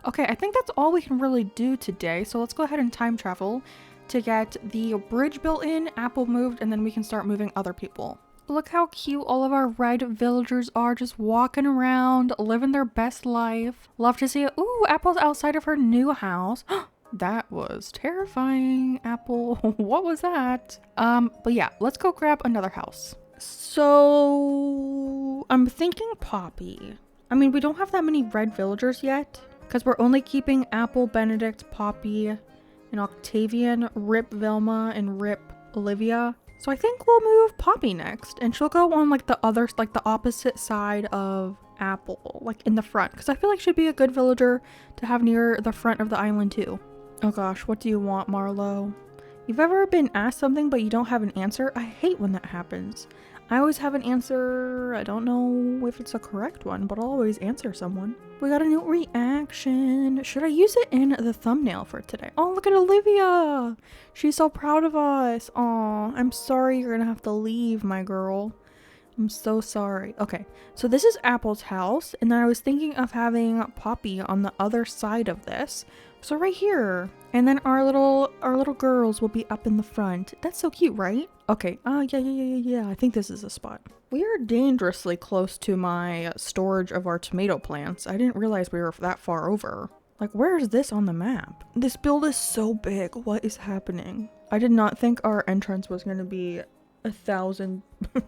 Okay, I think that's all we can really do today. So let's go ahead and time travel to get the bridge built in, Apple moved, and then we can start moving other people. Look how cute all of our red villagers are, just walking around, living their best life. Love to see it. Ooh, Apple's outside of her new house. That was terrifying, Apple. What was that? But yeah, let's go grab another house. So I'm thinking Poppy. I mean, we don't have that many red villagers yet because we're only keeping Apple, Benedict, Poppy, and Octavian, Rip Velma, and Rip Olivia. So I think we'll move Poppy next, and she'll go on like the opposite side of Apple, like in the front, because I feel like she'd be a good villager to have near the front of the island too. Oh gosh, what do you want, Marlo? You've ever been asked something but you don't have an answer? I hate when that happens. I always have an answer. I don't know if it's a correct one, but I'll always answer someone. We got a new reaction. Should I use it in the thumbnail for today? Oh, look at Olivia. She's so proud of us. Aw, I'm sorry you're gonna have to leave, my girl. I'm so sorry. Okay, so this is Apple's house, and then I was thinking of having Poppy on the other side of this. So right here. And then our little girls will be up in the front. That's so cute, right? Okay, yeah, I think this is a spot. We are dangerously close to my storage of our tomato plants. I didn't realize we were that far over. Like, where is this on the map? This build is so big. What is happening? I did not think our entrance was going to be 1,000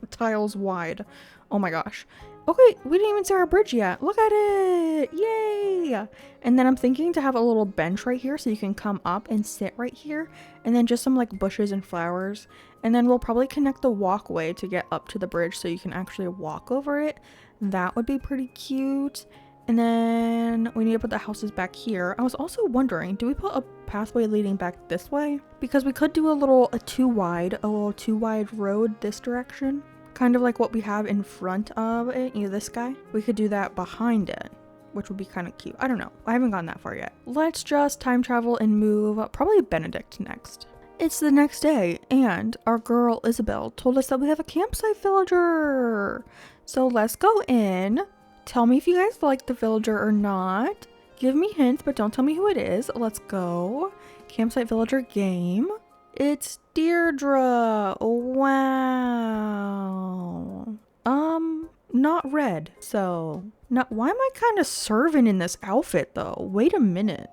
tiles wide. Oh my gosh. Okay, we didn't even see our bridge yet. Look at it. Yay. And then I'm thinking to have a little bench right here so you can come up and sit right here. And then just some like bushes and flowers. And then we'll probably connect the walkway to get up to the bridge so you can actually walk over it. That would be pretty cute. And then we need to put the houses back here. I was also wondering, do we put a pathway leading back this way? Because we could do a little too wide road this direction. Kind of like what we have in front of it, you know, this guy. We could do that behind it, which would be kind of cute. I don't know. I haven't gone that far yet. Let's just time travel and move probably Benedict next. It's the next day, and our girl Isabel told us that we have a campsite villager. So let's go in. Tell me if you guys like the villager or not. Give me hints, but don't tell me who it is. Let's go. Campsite villager game. It's Deirdre. Wow. Not red. So, why am I kind of serving in this outfit though? Wait a minute.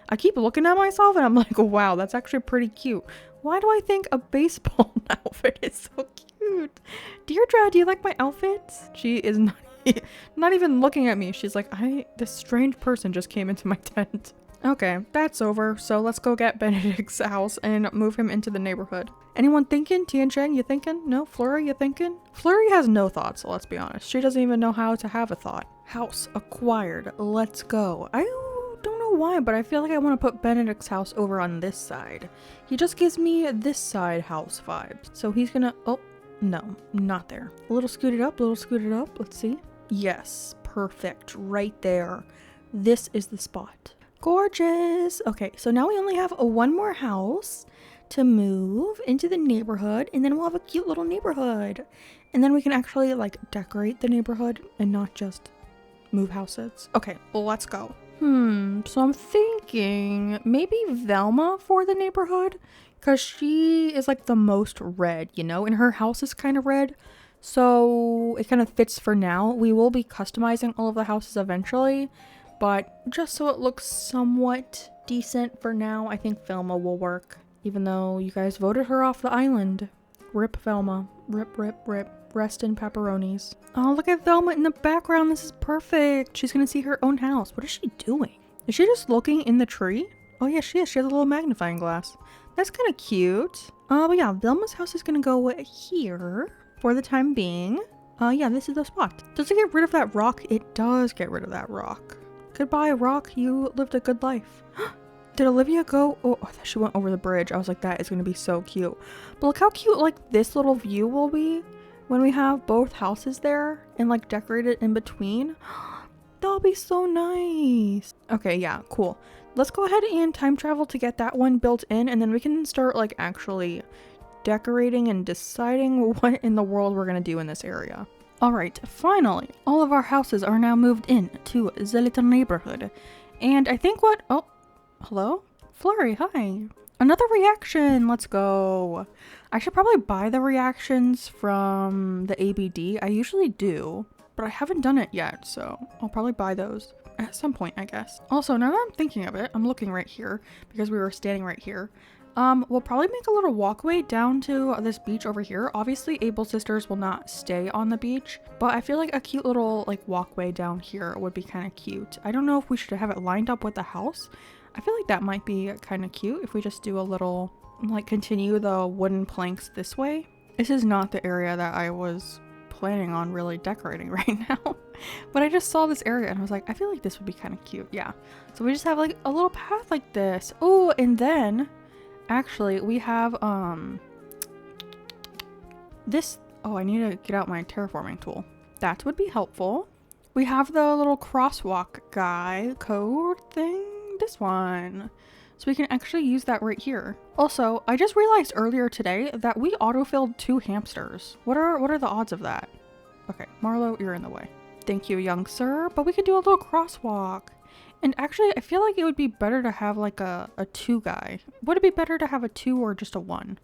I keep looking at myself and I'm like, wow, that's actually pretty cute. Why do I think a baseball outfit is so cute? Deirdre, do you like my outfits? She is not even looking at me. She's like, this strange person just came into my tent. Okay, that's over. So let's go get Benedict's house and move him into the neighborhood. Anyone thinking? Tian Sheng, you thinking? No? Flurry, you thinking? Flurry has no thoughts, let's be honest. She doesn't even know how to have a thought. House acquired. Let's go. I don't know why, but I feel like I want to put Benedict's house over on this side. He just gives me this side house vibes. So he's gonna, oh, no, not there. A little scooted up, let's see. Yes, perfect, right there. This is the spot. Gorgeous. Okay, so now we only have one more house to move into the neighborhood, and then we'll have a cute little neighborhood. And then we can actually like decorate the neighborhood and not just move houses. Okay, well, let's go. So I'm thinking maybe Velma for the neighborhood, because she is like the most red, you know, and her house is kind of red. So it kind of fits for now. We will be customizing all of the houses eventually, but just so it looks somewhat decent for now, I think Velma will work, even though you guys voted her off the island. Rip Velma. Rip, rip, rip. Rest in pepperonis. Oh, look at Velma in the background. This is perfect. She's gonna see her own house. What is she doing? Is she just looking in the tree? Oh yeah, she is. She has a little magnifying glass. That's kind of cute. But yeah, Velma's house is gonna go here for the time being. Yeah, this is the spot. Does it get rid of that rock? It does get rid of that rock. Goodbye, rock. You lived a good life. Did Olivia go? Oh, I thought she went over the bridge. I was like, that is gonna be so cute. But look how cute like this little view will be when we have both houses there and like decorated in between. That'll be so nice. Okay, yeah, cool. Let's go ahead and time travel to get that one built in, and then we can start like actually decorating and deciding what in the world we're gonna do in this area. All right, finally, all of our houses are now moved in to the little neighborhood. And I think oh, hello? Flurry, hi. Another reaction, let's go. I should probably buy the reactions from the ABD. I usually do, but I haven't done it yet, so I'll probably buy those at some point, I guess. Also, now that I'm thinking of it, I'm looking right here because we were standing right here. We'll probably make a little walkway down to this beach over here. Obviously, Able Sisters will not stay on the beach, but I feel like a cute little like walkway down here would be kind of cute. I don't know if we should have it lined up with the house. I feel like that might be kind of cute if we just do a little, like, continue the wooden planks this way. This is not the area that I was planning on really decorating right now. But I just saw this area and I was like, I feel like this would be kind of cute. Yeah. So we just have like a little path like this. Oh, and then actually we have this. Oh, I need to get out my terraforming tool. That would be helpful. We have the little crosswalk guy code thing. This one. So we can actually use that right here. Also, I just realized earlier today that we autofilled 2 hamsters. What are the odds of that? Okay, Marlo, you're in the way. Thank you, young sir. But we could do a little crosswalk. And actually, I feel like it would be better to have like a 2 guy. Would it be better to have a 2 or just a 1?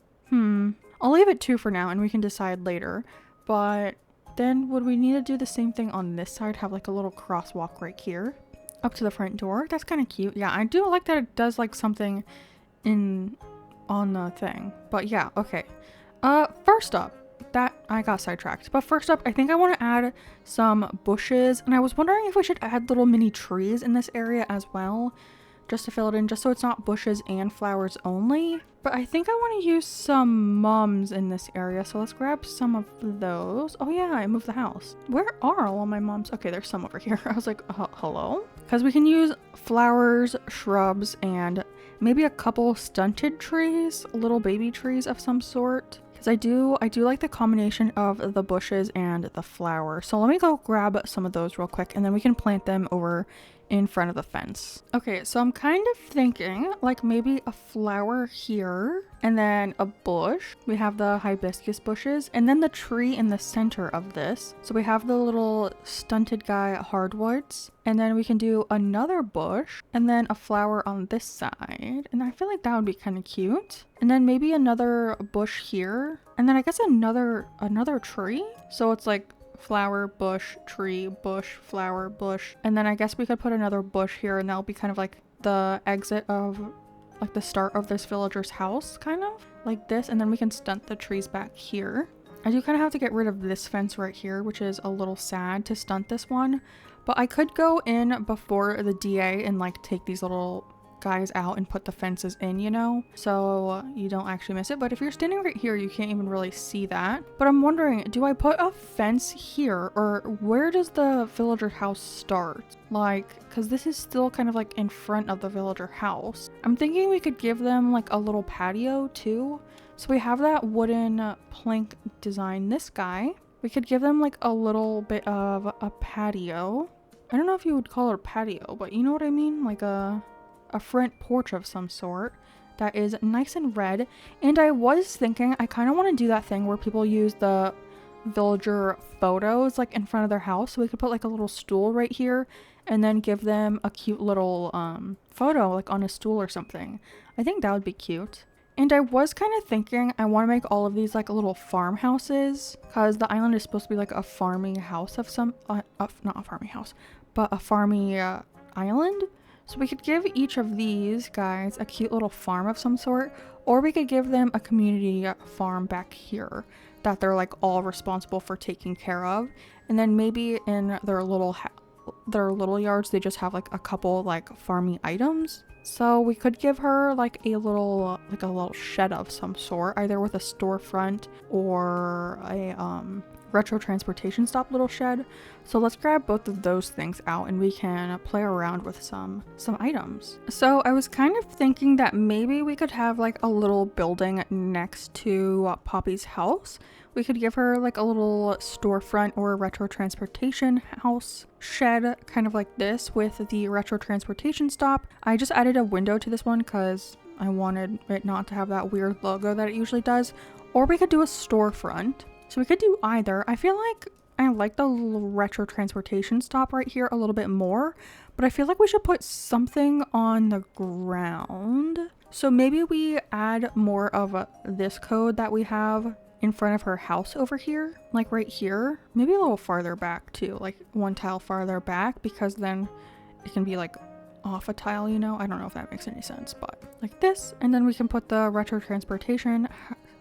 I'll leave it 2 for now and we can decide later. But then would we need to do the same thing on this side? Have like a little crosswalk right here up to the front door. That's kind of cute. Yeah, I do like that it does like something on the thing. But yeah, okay. First up, that I got sidetracked. But first up, I think I want to add some bushes, and I was wondering if we should add little mini trees in this area as well, just to fill it in, just so it's not bushes and flowers only. But I think I want to use some mums in this area, so let's grab some of those. Oh yeah, I moved the house. Where are all of my mums? Okay, there's some over here. I was like, hello? Because we can use flowers, shrubs, and maybe a couple stunted trees, little baby trees of some sort. Because I do like the combination of the bushes and the flowers. So let me go grab some of those real quick, and then we can plant them over in front of the fence. Okay, so I'm kind of thinking like maybe a flower here and then a bush. We have the hibiscus bushes and then the tree in the center of this. So we have the little stunted guy hardwoods, and then we can do another bush and then a flower on this side. And I feel like that would be kind of cute. And then maybe another bush here, and then I guess another tree. So it's like flower, bush, tree, bush, flower, bush. And then I guess we could put another bush here, and that'll be kind of like the exit of like the start of this villager's house, kind of like this. And then we can stunt the trees back here. I do kind of have to get rid of this fence right here, which is a little sad to stunt this one. But I could go in before the DA and like take these little guys out and put the fences in, you know, so you don't actually miss it. But if you're standing right here, you can't even really see that. But I'm wondering, do I put a fence here, or where does the villager house start? Like, because this is still kind of like in front of the villager house. I'm thinking we could give them like a little patio too. So we have that wooden plank design, this guy. We could give them like a little bit of a patio. I don't know if you would call it a patio, but you know what I mean? Like a front porch of some sort that is nice and red. And I was thinking I kind of want to do that thing where people use the villager photos like in front of their house. So we could put like a little stool right here and then give them a cute little photo like on a stool or something. I think that would be cute. And I was kind of thinking I want to make all of these like little farmhouses because the island is supposed to be like a farming house of some, not a farming house, but a farmy island. So we could give each of these guys a cute little farm of some sort, or we could give them a community farm back here that they're like all responsible for taking care of. And then maybe in their little yards, they just have like a couple like farming items. So we could give her like a little shed of some sort, either with a storefront or a retro transportation stop little shed. So let's grab both of those things out and we can play around with some items. So I was kind of thinking that maybe we could have like a little building next to Poppy's house. We could give her like a little storefront or a retro transportation house shed, kind of like this with the retro transportation stop. I just added a window to this one because I wanted it not to have that weird logo that it usually does. Or we could do a storefront. So we could do either. I feel like I like the retro transportation stop right here a little bit more, but I feel like we should put something on the ground. So maybe we add more of this code that we have in front of her house over here, like right here, maybe a little farther back too, like one tile farther back, because then it can be like off a tile, you know? I don't know if that makes any sense, but like this, and then we can put the retro transportation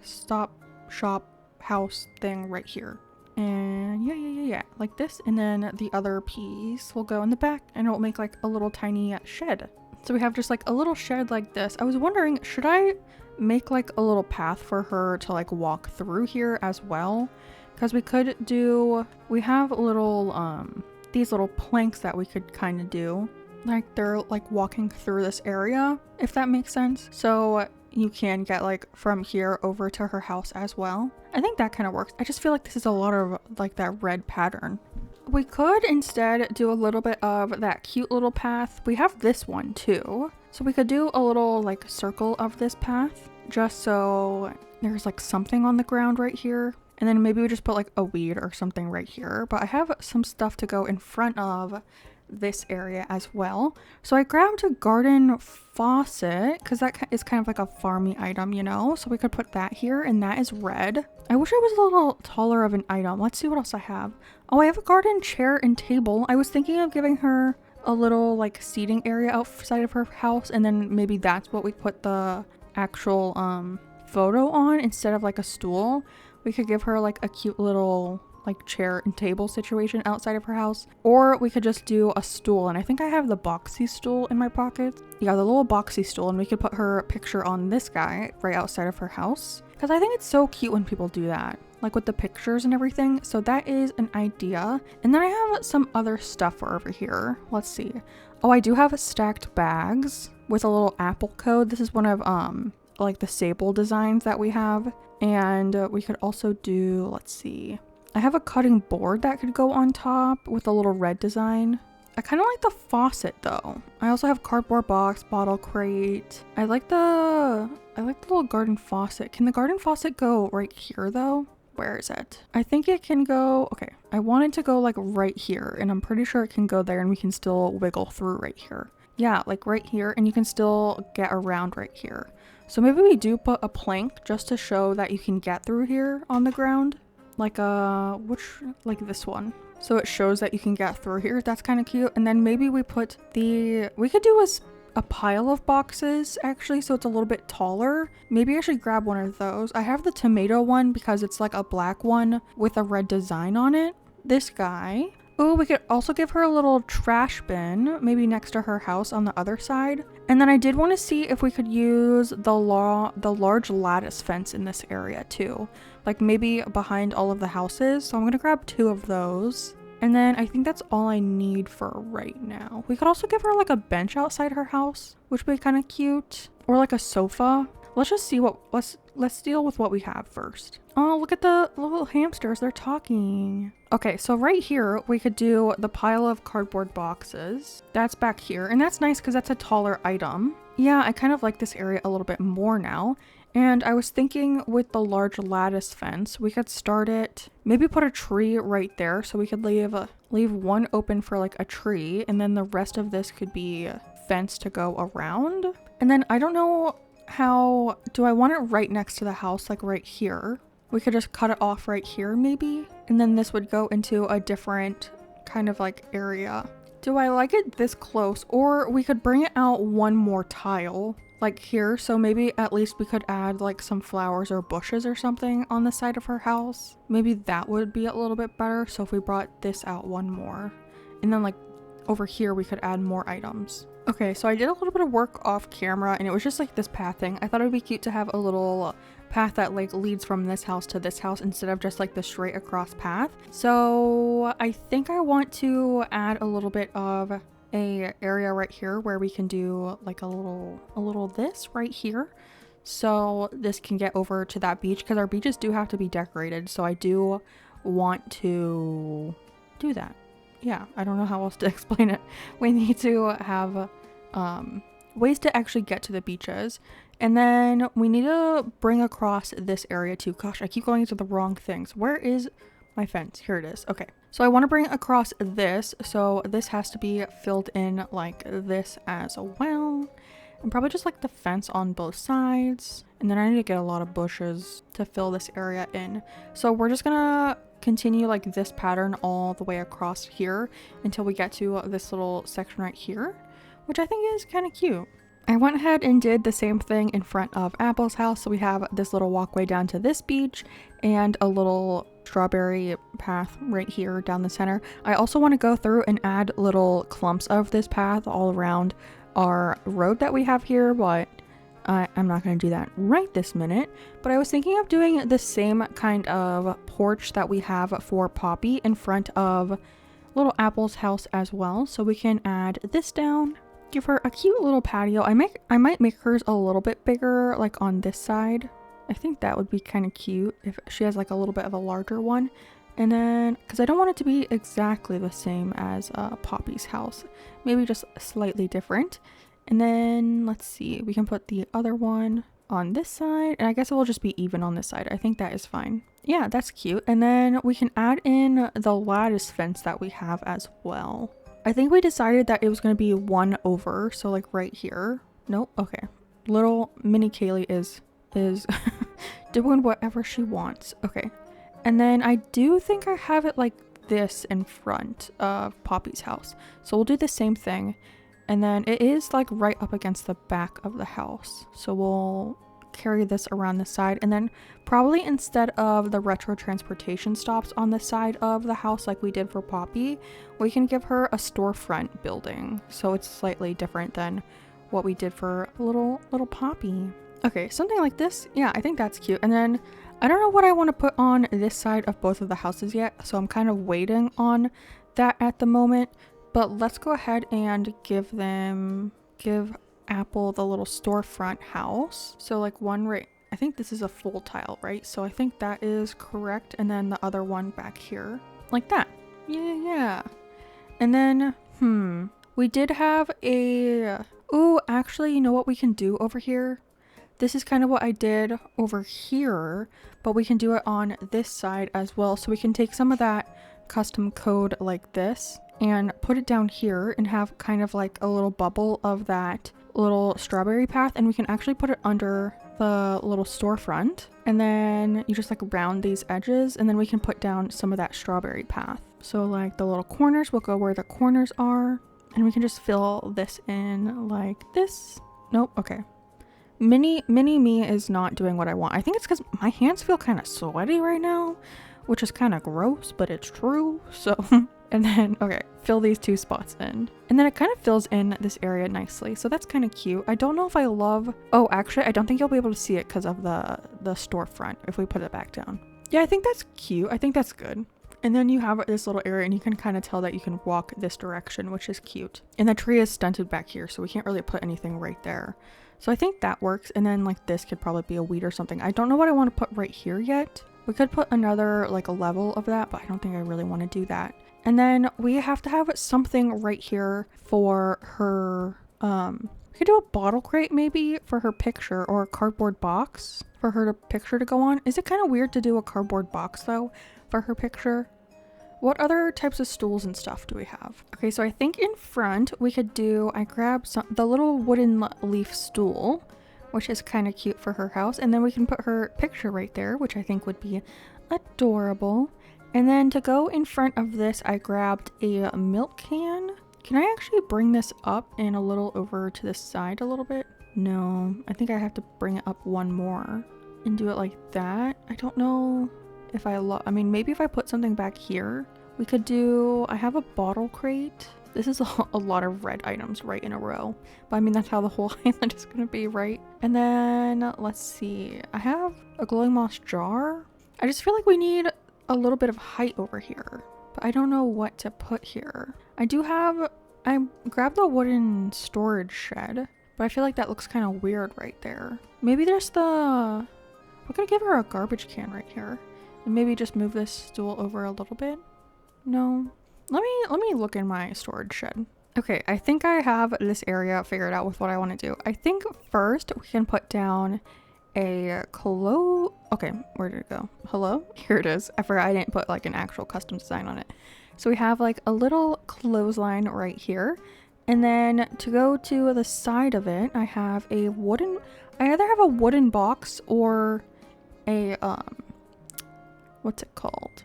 stop shop house thing right here. And yeah, like this, and then the other piece will go in the back and it will make like a little tiny shed. So we have just like a little shed like this. I was wondering, should I make like a little path for her to like walk through here as well? Because we have little these little planks that we could kind of do, like they're like walking through this area, if that makes sense. So you can get like from here over to her house as well. I think that kind of works. I just feel like this is a lot of like that red pattern. We could instead do a little bit of that cute little path. We have this one too. So we could do a little like circle of this path just so there's like something on the ground right here. And then maybe we just put like a weed or something right here. But I have some stuff to go in front of this area as well. So I grabbed a garden faucet because that is kind of like a farmy item, you know? So we could put that here, and that is red. I wish it was a little taller of an item. Let's see what else I have. Oh, I have a garden chair and table. I was thinking of giving her a little like seating area outside of her house, and then maybe that's what we put the actual photo on instead of like a stool. We could give her like a cute little like chair and table situation outside of her house, or we could just do a stool, and I think I have the boxy stool in my pocket. Yeah, the little boxy stool, and we could put her picture on this guy right outside of her house because I think it's so cute when people do that, like with the pictures and everything. So that is an idea. And then I have some other stuff for over here. Let's see. Oh, I do have stacked bags with a little apple code. This is one of like the sable designs that we have. And we could also do, let's see, I have a cutting board that could go on top with a little red design. I kind of like the faucet though. I also have cardboard box, bottle crate. I like the little garden faucet. Can the garden faucet go right here though? Where is it? I think it can go, okay. I want it to go like right here, and I'm pretty sure it can go there and we can still wiggle through right here. Yeah, like right here, and you can still get around right here. So maybe we do put a plank just to show that you can get through here on the ground. Like like this one. So it shows that you can get through here. That's kind of cute. And then maybe we put we could do a pile of boxes actually, so it's a little bit taller. Maybe I should grab one of those. I have the tomato one because it's like a black one with a red design on it. This guy. Oh, we could also give her a little trash bin, maybe next to her house on the other side. And then I did want to see if we could use the large lattice fence in this area too, like maybe behind all of the houses. So I'm gonna grab 2 of those. And then I think that's all I need for right now. We could also give her like a bench outside her house, which would be kind of cute, or like a sofa. Let's just see let's deal with what we have first. Oh, look at the little hamsters, they're talking. Okay, so right here, we could do the pile of cardboard boxes. That's back here, and that's nice because that's a taller item. Yeah, I kind of like this area a little bit more now. And I was thinking with the large lattice fence, we could start it, maybe put a tree right there so we could leave one open for like a tree, and then the rest of this could be fence to go around. And then I don't know how, do I want it right next to the house, like right here? We could just cut it off right here maybe, and then this would go into a different kind of like area. Do I like it this close? Or we could bring it out one more tile like here, so maybe at least we could add like some flowers or bushes or something on the side of her house. Maybe that would be a little bit better. So if we brought this out one more, and then like over here we could add more items. Okay, so I did a little bit of work off camera, and it was just like this path thing. I thought it would be cute to have a little path that like leads from this house to this house instead of just like the straight across path. So I think I want to add a little bit of a area right here where we can do like a little this right here, so this can get over to that beach, because our beaches do have to be decorated. So I do want to do that. Yeah, I don't know how else to explain it. We need to have ways to actually get to the beaches. And then we need to bring across this area too. Gosh, I keep going into the wrong things. Where is my fence? Here it is. Okay. So I want to bring across this. So this has to be filled in like this as well. And probably just like the fence on both sides. And then I need to get a lot of bushes to fill this area in. So we're just gonna continue like this pattern all the way across here until we get to this little section right here, which I think is kind of cute. I went ahead and did the same thing in front of Apple's house. So we have this little walkway down to this beach and a little strawberry path right here down the center. I also want to go through and add little clumps of this path all around our road that we have here, but I'm not going to do that right this minute. But I was thinking of doing the same kind of porch that we have for Poppy in front of little Apple's house as well. So we can add this down, give her a cute little patio. I might make hers a little bit bigger, like on this side. I think that would be kind of cute if she has like a little bit of a larger one. And then, because I don't want it to be exactly the same as Poppy's house, maybe just slightly different. And then let's see, we can put the other one on this side, and I guess it will just be even on this side. I think that is fine. Yeah, that's cute. And then we can add in the lattice fence that we have as well. I think we decided that it was going to be one over, so like right here. Nope. Okay. Little mini Kaylee is doing whatever she wants. Okay. And then I do think I have it like this in front of Poppy's house. So we'll do the same thing. And then it is like right up against the back of the house. So we'll carry this around the side, and then probably instead of the retro transportation stops on the side of the house like we did for Poppy, we can give her a storefront building. So it's slightly different than what we did for little Poppy. Okay, something like this. Yeah, I think that's cute. And then I don't know what I want to put on this side of both of the houses yet, so I'm kind of waiting on that at the moment. But let's go ahead and give Apple the little storefront house. So like one right, I think this is a full tile, right? So I think that is correct. And then the other one back here, like that. Yeah. And then, we did have a, oh, actually, you know what we can do over here? This is kind of what I did over here, but we can do it on this side as well. So we can take some of that custom code like this and put it down here and have kind of like a little bubble of that little strawberry path, and we can actually put it under the little storefront, and then you just like round these edges, and then we can put down some of that strawberry path. So like the little corners will go where the corners are, and we can just fill this in like this. Nope. Okay. Mini me is not doing what I want. I think it's because my hands feel kind of sweaty right now, which is kind of gross, but it's true. So and then, okay, fill these two spots in. And then it kind of fills in this area nicely. So that's kind of cute. I don't know if I love, oh, actually, I don't think you'll be able to see it because of the storefront if we put it back down. Yeah, I think that's cute. I think that's good. And then you have this little area, and you can kind of tell that you can walk this direction, which is cute. And the tree is stunted back here, so we can't really put anything right there. So I think that works. And then like this could probably be a weed or something. I don't know what I want to put right here yet. We could put another like a level of that, but I don't think I really want to do that. And then we have to have something right here for her We could do a bottle crate maybe for her picture, or a cardboard box for her picture to go on. Is it kind of weird to do a cardboard box though for her picture? What other types of stools and stuff do we have? Okay, so I think in front we could do, I grabbed the little wooden leaf stool, which is kind of cute for her house. And then we can put her picture right there, which I think would be adorable. And then to go in front of this, I grabbed a milk can. Can I actually bring this up and a little over to the side a little bit? No, I think I have to bring it up one more and do it like that. I don't know if I mean, maybe if I put something back here, we could do, I have a bottle crate. This is a lot of red items right in a row, but I mean, that's how the whole island is gonna be, right? And then let's see, I have a glowing moss jar. I just feel like we need a little bit of height over here, but I don't know what to put here. I grabbed the wooden storage shed, but I feel like that looks kind of weird right there. Maybe there's we're gonna give her a garbage can right here. And maybe just move this stool over a little bit. No, let me look in my storage shed. Okay, I think I have this area figured out with what I want to do. I think first we can put down a okay, where did it go? Hello? Here it is. I forgot I didn't put like an actual custom design on it. So we have like a little clothesline right here. And then to go to the side of it, I have I either have a wooden box or a, what's it called?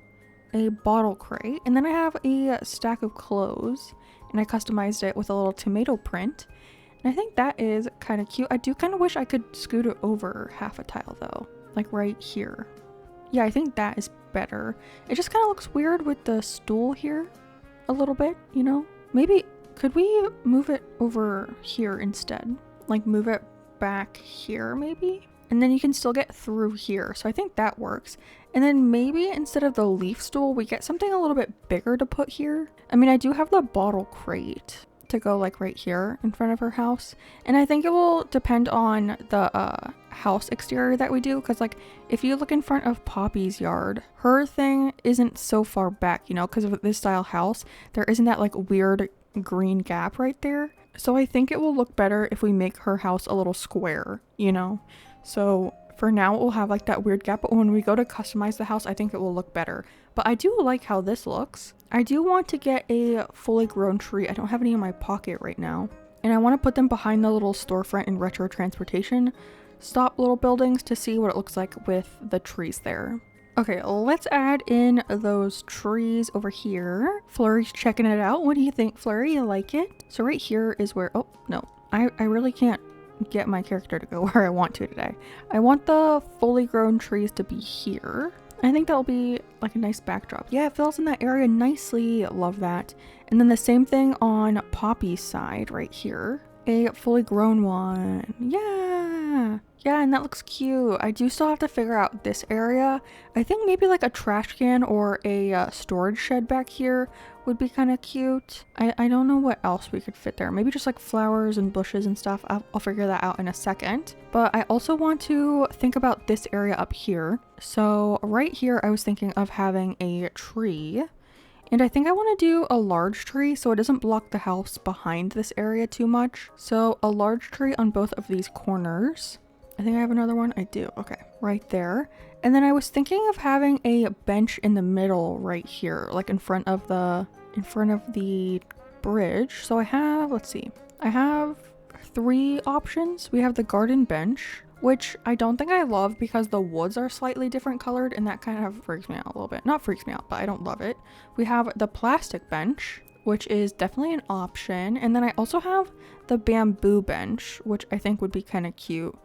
A bottle crate. And then I have a stack of clothes, and I customized it with a little tomato print. And I think that is kind of cute. I do kind of wish I could scoot it over half a tile though, like right here. Yeah, I think that is better. It just kind of looks weird with the stool here a little bit, you know? Maybe, could we move it over here instead? Like move it back here maybe? And then you can still get through here. So I think that works. And then maybe instead of the leaf stool, we get something a little bit bigger to put here. I mean, I do have the bottle crate to go like right here in front of her house. And I think it will depend on the house exterior that we do. Because like if you look in front of Poppy's yard, her thing isn't so far back, you know, because of this style house, there isn't that like weird green gap right there. So I think it will look better if we make her house a little square, you know. So for now, it will have like that weird gap, but when we go to customize the house, I think it will look better. But I do like how this looks. I do want to get a fully grown tree. I don't have any in my pocket right now. And I want to put them behind the little storefront and retro transportation stop little buildings to see what it looks like with the trees there. Okay, let's add in those trees over here. Flurry's checking it out. What do you think, Flurry? You like it? So right here is where, oh no, I really can't get my character to go where I want to today. I want the fully grown trees to be here. I think that'll be like a nice backdrop. Yeah, it fills in that area nicely. Love that. And then the same thing on Poppy's side right here. A fully grown one. Yeah. Yeah, and that looks cute. I do still have to figure out this area. I think maybe like a trash can or a storage shed back here would be kind of cute. I don't know what else we could fit there. Maybe just like flowers and bushes and stuff. I'll figure that out in a second. But I also want to think about this area up here. So right here, I was thinking of having a tree. And I think I want to do a large tree so it doesn't block the house behind this area too much. So a large tree on both of these corners. I think I have another one. I do. Okay, right there. And then I was thinking of having a bench in the middle right here, like in front of the bridge. So I have, let's see, I have 3 options. We have the garden bench, which I don't think I love because the woods are slightly different colored and that kind of freaks me out a little bit. Not freaks me out, but I don't love it. We have the plastic bench, which is definitely an option. And then I also have the bamboo bench, which I think would be kind of cute.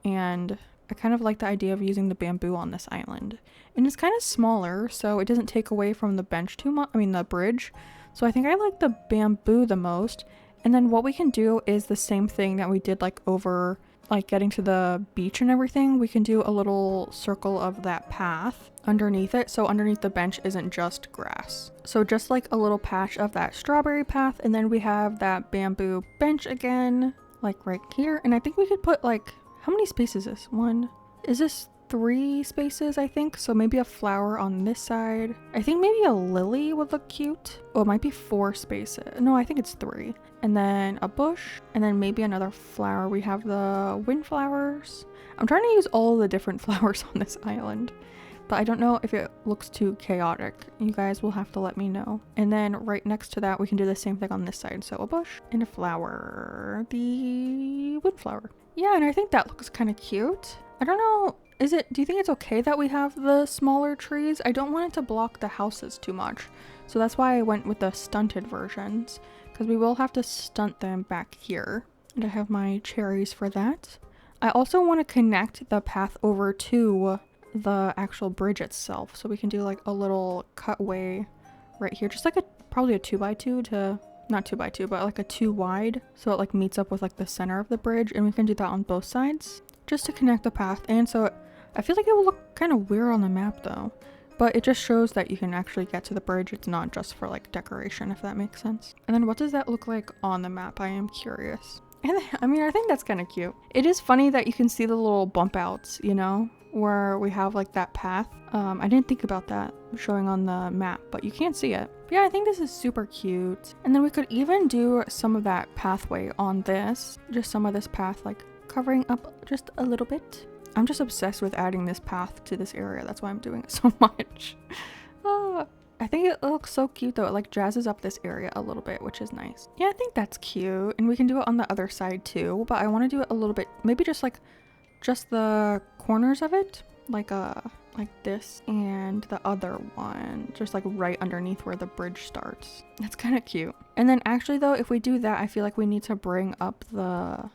And I kind of like the idea of using the bamboo on this island. And it's kind of smaller, so it doesn't take away from the bench too much, the bridge. So I think I like the bamboo the most. And then what we can do is the same thing that we did like over like getting to the beach and everything. We can do a little circle of that path underneath it. So underneath the bench isn't just grass. So just like a little patch of that strawberry path. And then we have that bamboo bench again, like right here. And I think we could put like, how many spaces is this? Is this 3 spaces, I think. So maybe a flower on this side. I think maybe a lily would look cute. Oh, it might be 4 spaces. No, I think it's 3. And then a bush, and then maybe another flower. We have the windflowers. I'm trying to use all the different flowers on this island, but I don't know if it looks too chaotic. You guys will have to let me know. And then right next to that, we can do the same thing on this side. So a bush and a flower, the windflower. Yeah, and I think that looks kind of cute. I don't know, do you think it's okay that we have the smaller trees? I don't want it to block the houses too much. So that's why I went with the stunted versions, because we will have to stunt them back here. And I have my cherries for that. I also want to connect the path over to the actual bridge itself, so we can do like a little cutway right here, just like probably a 2x2 to, not 2x2, but like a 2 wide, so it like meets up with like the center of the bridge, and we can do that on both sides just to connect the path. And so I feel like it will look kind of weird on the map though, but it just shows that you can actually get to the bridge. It's not just for like decoration, if that makes sense. And then what does that look like on the map? I am curious. And I mean, I think that's kind of cute. It is funny that you can see the little bump outs, you know, where we have like that path. I didn't think about that showing on the map, but you can't see it. But yeah, I think this is super cute. And then we could even do some of that pathway on this, just some of this path like covering up just a little bit. I'm just obsessed with adding this path to this area. That's why I'm doing it so much. I think it looks so cute though. It like jazzes up this area a little bit, which is nice. Yeah, I think that's cute. And we can do it on the other side too, but I want to do it a little bit, maybe just the corners of it, like this, and the other one just like right underneath where the bridge starts. That's kind of cute. And then actually though, if we do that, I feel like we need to bring up the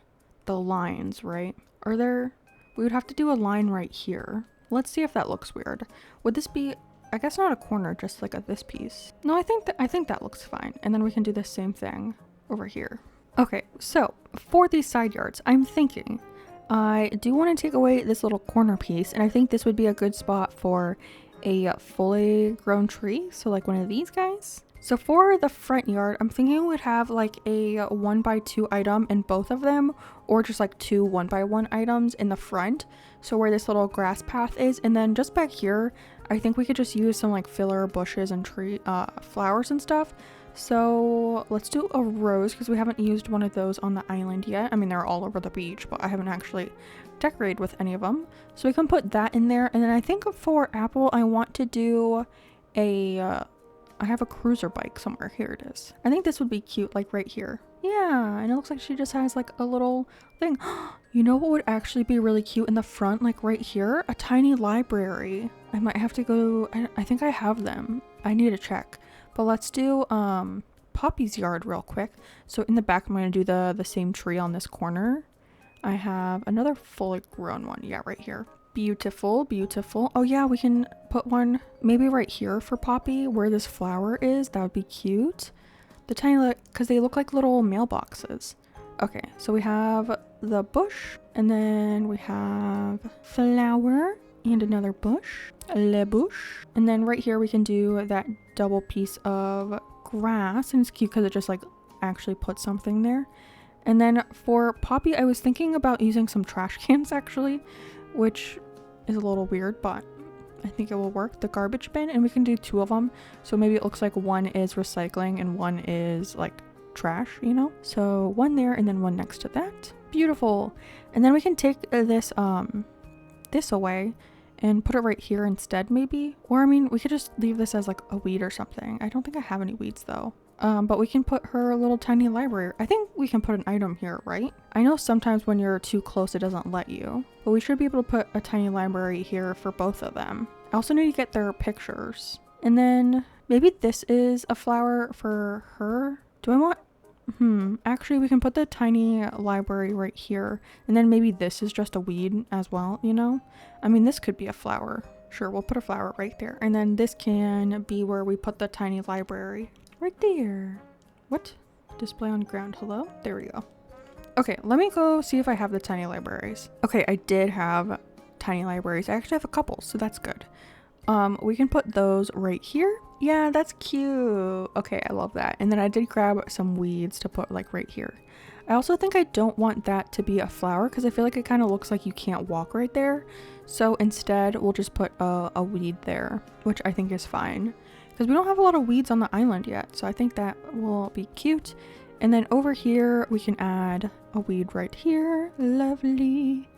lines, right? We would have to do a line right here. Let's see if that looks weird. Would this be, I guess not a corner, just like this piece. No, I think that looks fine. And then we can do the same thing over here. Okay, so for these side yards, I'm thinking I do want to take away this little corner piece, and I think this would be a good spot for a fully grown tree. So like one of these guys. So for the front yard, I'm thinking we would have like a 1x2 item in both of them, or just like 2 1x1 items in the front. So where this little grass path is, and then just back here, I think we could just use some like filler bushes and flowers and stuff. So let's do a rose, because we haven't used one of those on the island yet. I mean, they're all over the beach, but I haven't actually decorated with any of them. So we can put that in there. And then I think for apple, I want to do I have a cruiser bike somewhere. Here it is. I think this would be cute, like right here. Yeah, and it looks like she just has like a little thing. You know what would actually be really cute in the front, like right here? A tiny library. I might have to go, I think I have them. I need to check. But let's do Poppy's yard real quick. So in the back, I'm going to do the same tree on this corner. I have another fully grown one. Yeah, right here. Beautiful, beautiful. Oh yeah, we can put one maybe right here for Poppy where this flower is. That would be cute. The tiny, because they look like little mailboxes. Okay, so we have the bush, and then we have flower and another bush, le bush. And then right here we can do that double piece of grass, and it's cute because it just like actually puts something there. And then for Poppy, I was thinking about using some trash cans actually, which is a little weird, but I think it will work. The garbage bin, and we can do 2 of them. So maybe it looks like one is recycling and one is like trash, you know? So one there and then one next to that. Beautiful. And then we can take this away and put it right here instead maybe. Or I mean, we could just leave this as like a weed or something. I don't think I have any weeds though. But we can put her little tiny library. I think we can put an item here, right? I know sometimes when you're too close, it doesn't let you, but we should be able to put a tiny library here for both of them. I also need to get their pictures. And then maybe this is a flower for her. Do I want, actually we can put the tiny library right here. And then maybe this is just a weed as well, you know? I mean, this could be a flower. Sure, we'll put a flower right there. And then this can be where we put the tiny library. Right there. What? Display on ground. Hello? There we go. Okay, let me go see if I have the tiny libraries. Okay, I did have tiny libraries. I actually have a couple, so that's good. We can put those right here. Yeah, that's cute. Okay, I love that. And then I did grab some weeds to put like right here. I also think I don't want that to be a flower because I feel like it kind of looks like you can't walk right there. So instead, we'll just put a weed there, which I think is fine. Because we don't have a lot of weeds on the island yet. So I think that will be cute. And then over here, we can add a weed right here. Lovely.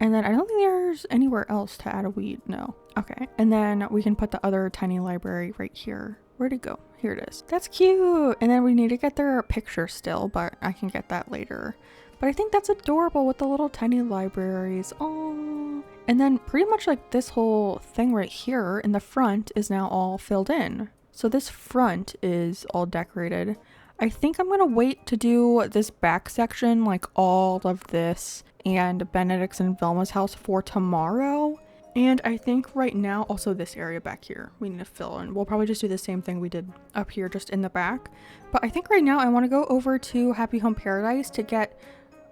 And then I don't think there's anywhere else to add a weed. No. Okay. And then we can put the other tiny library right here. Where'd it go? Here it is. That's cute. And then we need to get their picture still, but I can get that later. But I think that's adorable with the little tiny libraries. Oh. And then pretty much like this whole thing right here in the front is now all filled in. So this front is all decorated. I think I'm going to wait to do this back section, like all of this and Benedict's and Velma's house for tomorrow. And I think right now also this area back here we need to fill in. We'll probably just do the same thing we did up here just in the back. But I think right now I want to go over to Happy Home Paradise to get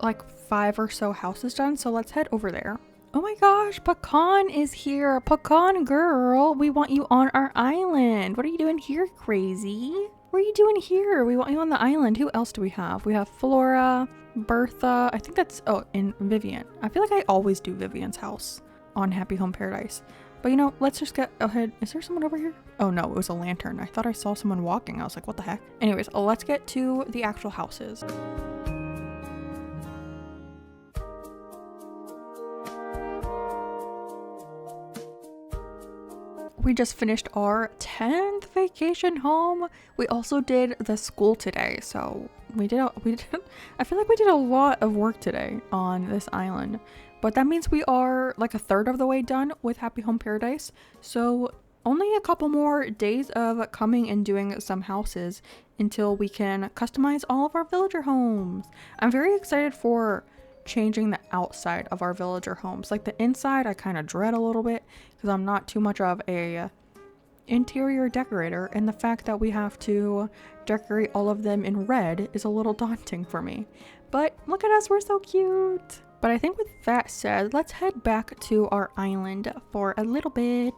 like 5 or so houses done. So let's head over there. Oh my gosh, Pecan is here. Pecan girl, we want you on our island. What are you doing here, crazy? What are you doing here? We want you on the island. Who else do we have? We have Flora, Bertha. I think that's, oh, and Vivian. I feel like I always do Vivian's house on Happy Home Paradise. But you know, let's just get ahead. Is there someone over here? Oh no, it was a lantern. I thought I saw someone walking. I was like, what the heck? Anyways, let's get to the actual houses. We just finished our 10th vacation home. We also did the school today, so I feel like we did a lot of work today on this island. But that means we are like a third of the way done with Happy Home Paradise. So only a couple more days of coming and doing some houses until we can customize all of our villager homes. I'm very excited for changing the outside of our villager homes. Like the inside I kind of dread a little bit because I'm not too much of a interior decorator, and the fact that we have to decorate all of them in red is a little daunting for me. But look at us, we're so cute. But I think with that said, let's head back to our island for a little bit.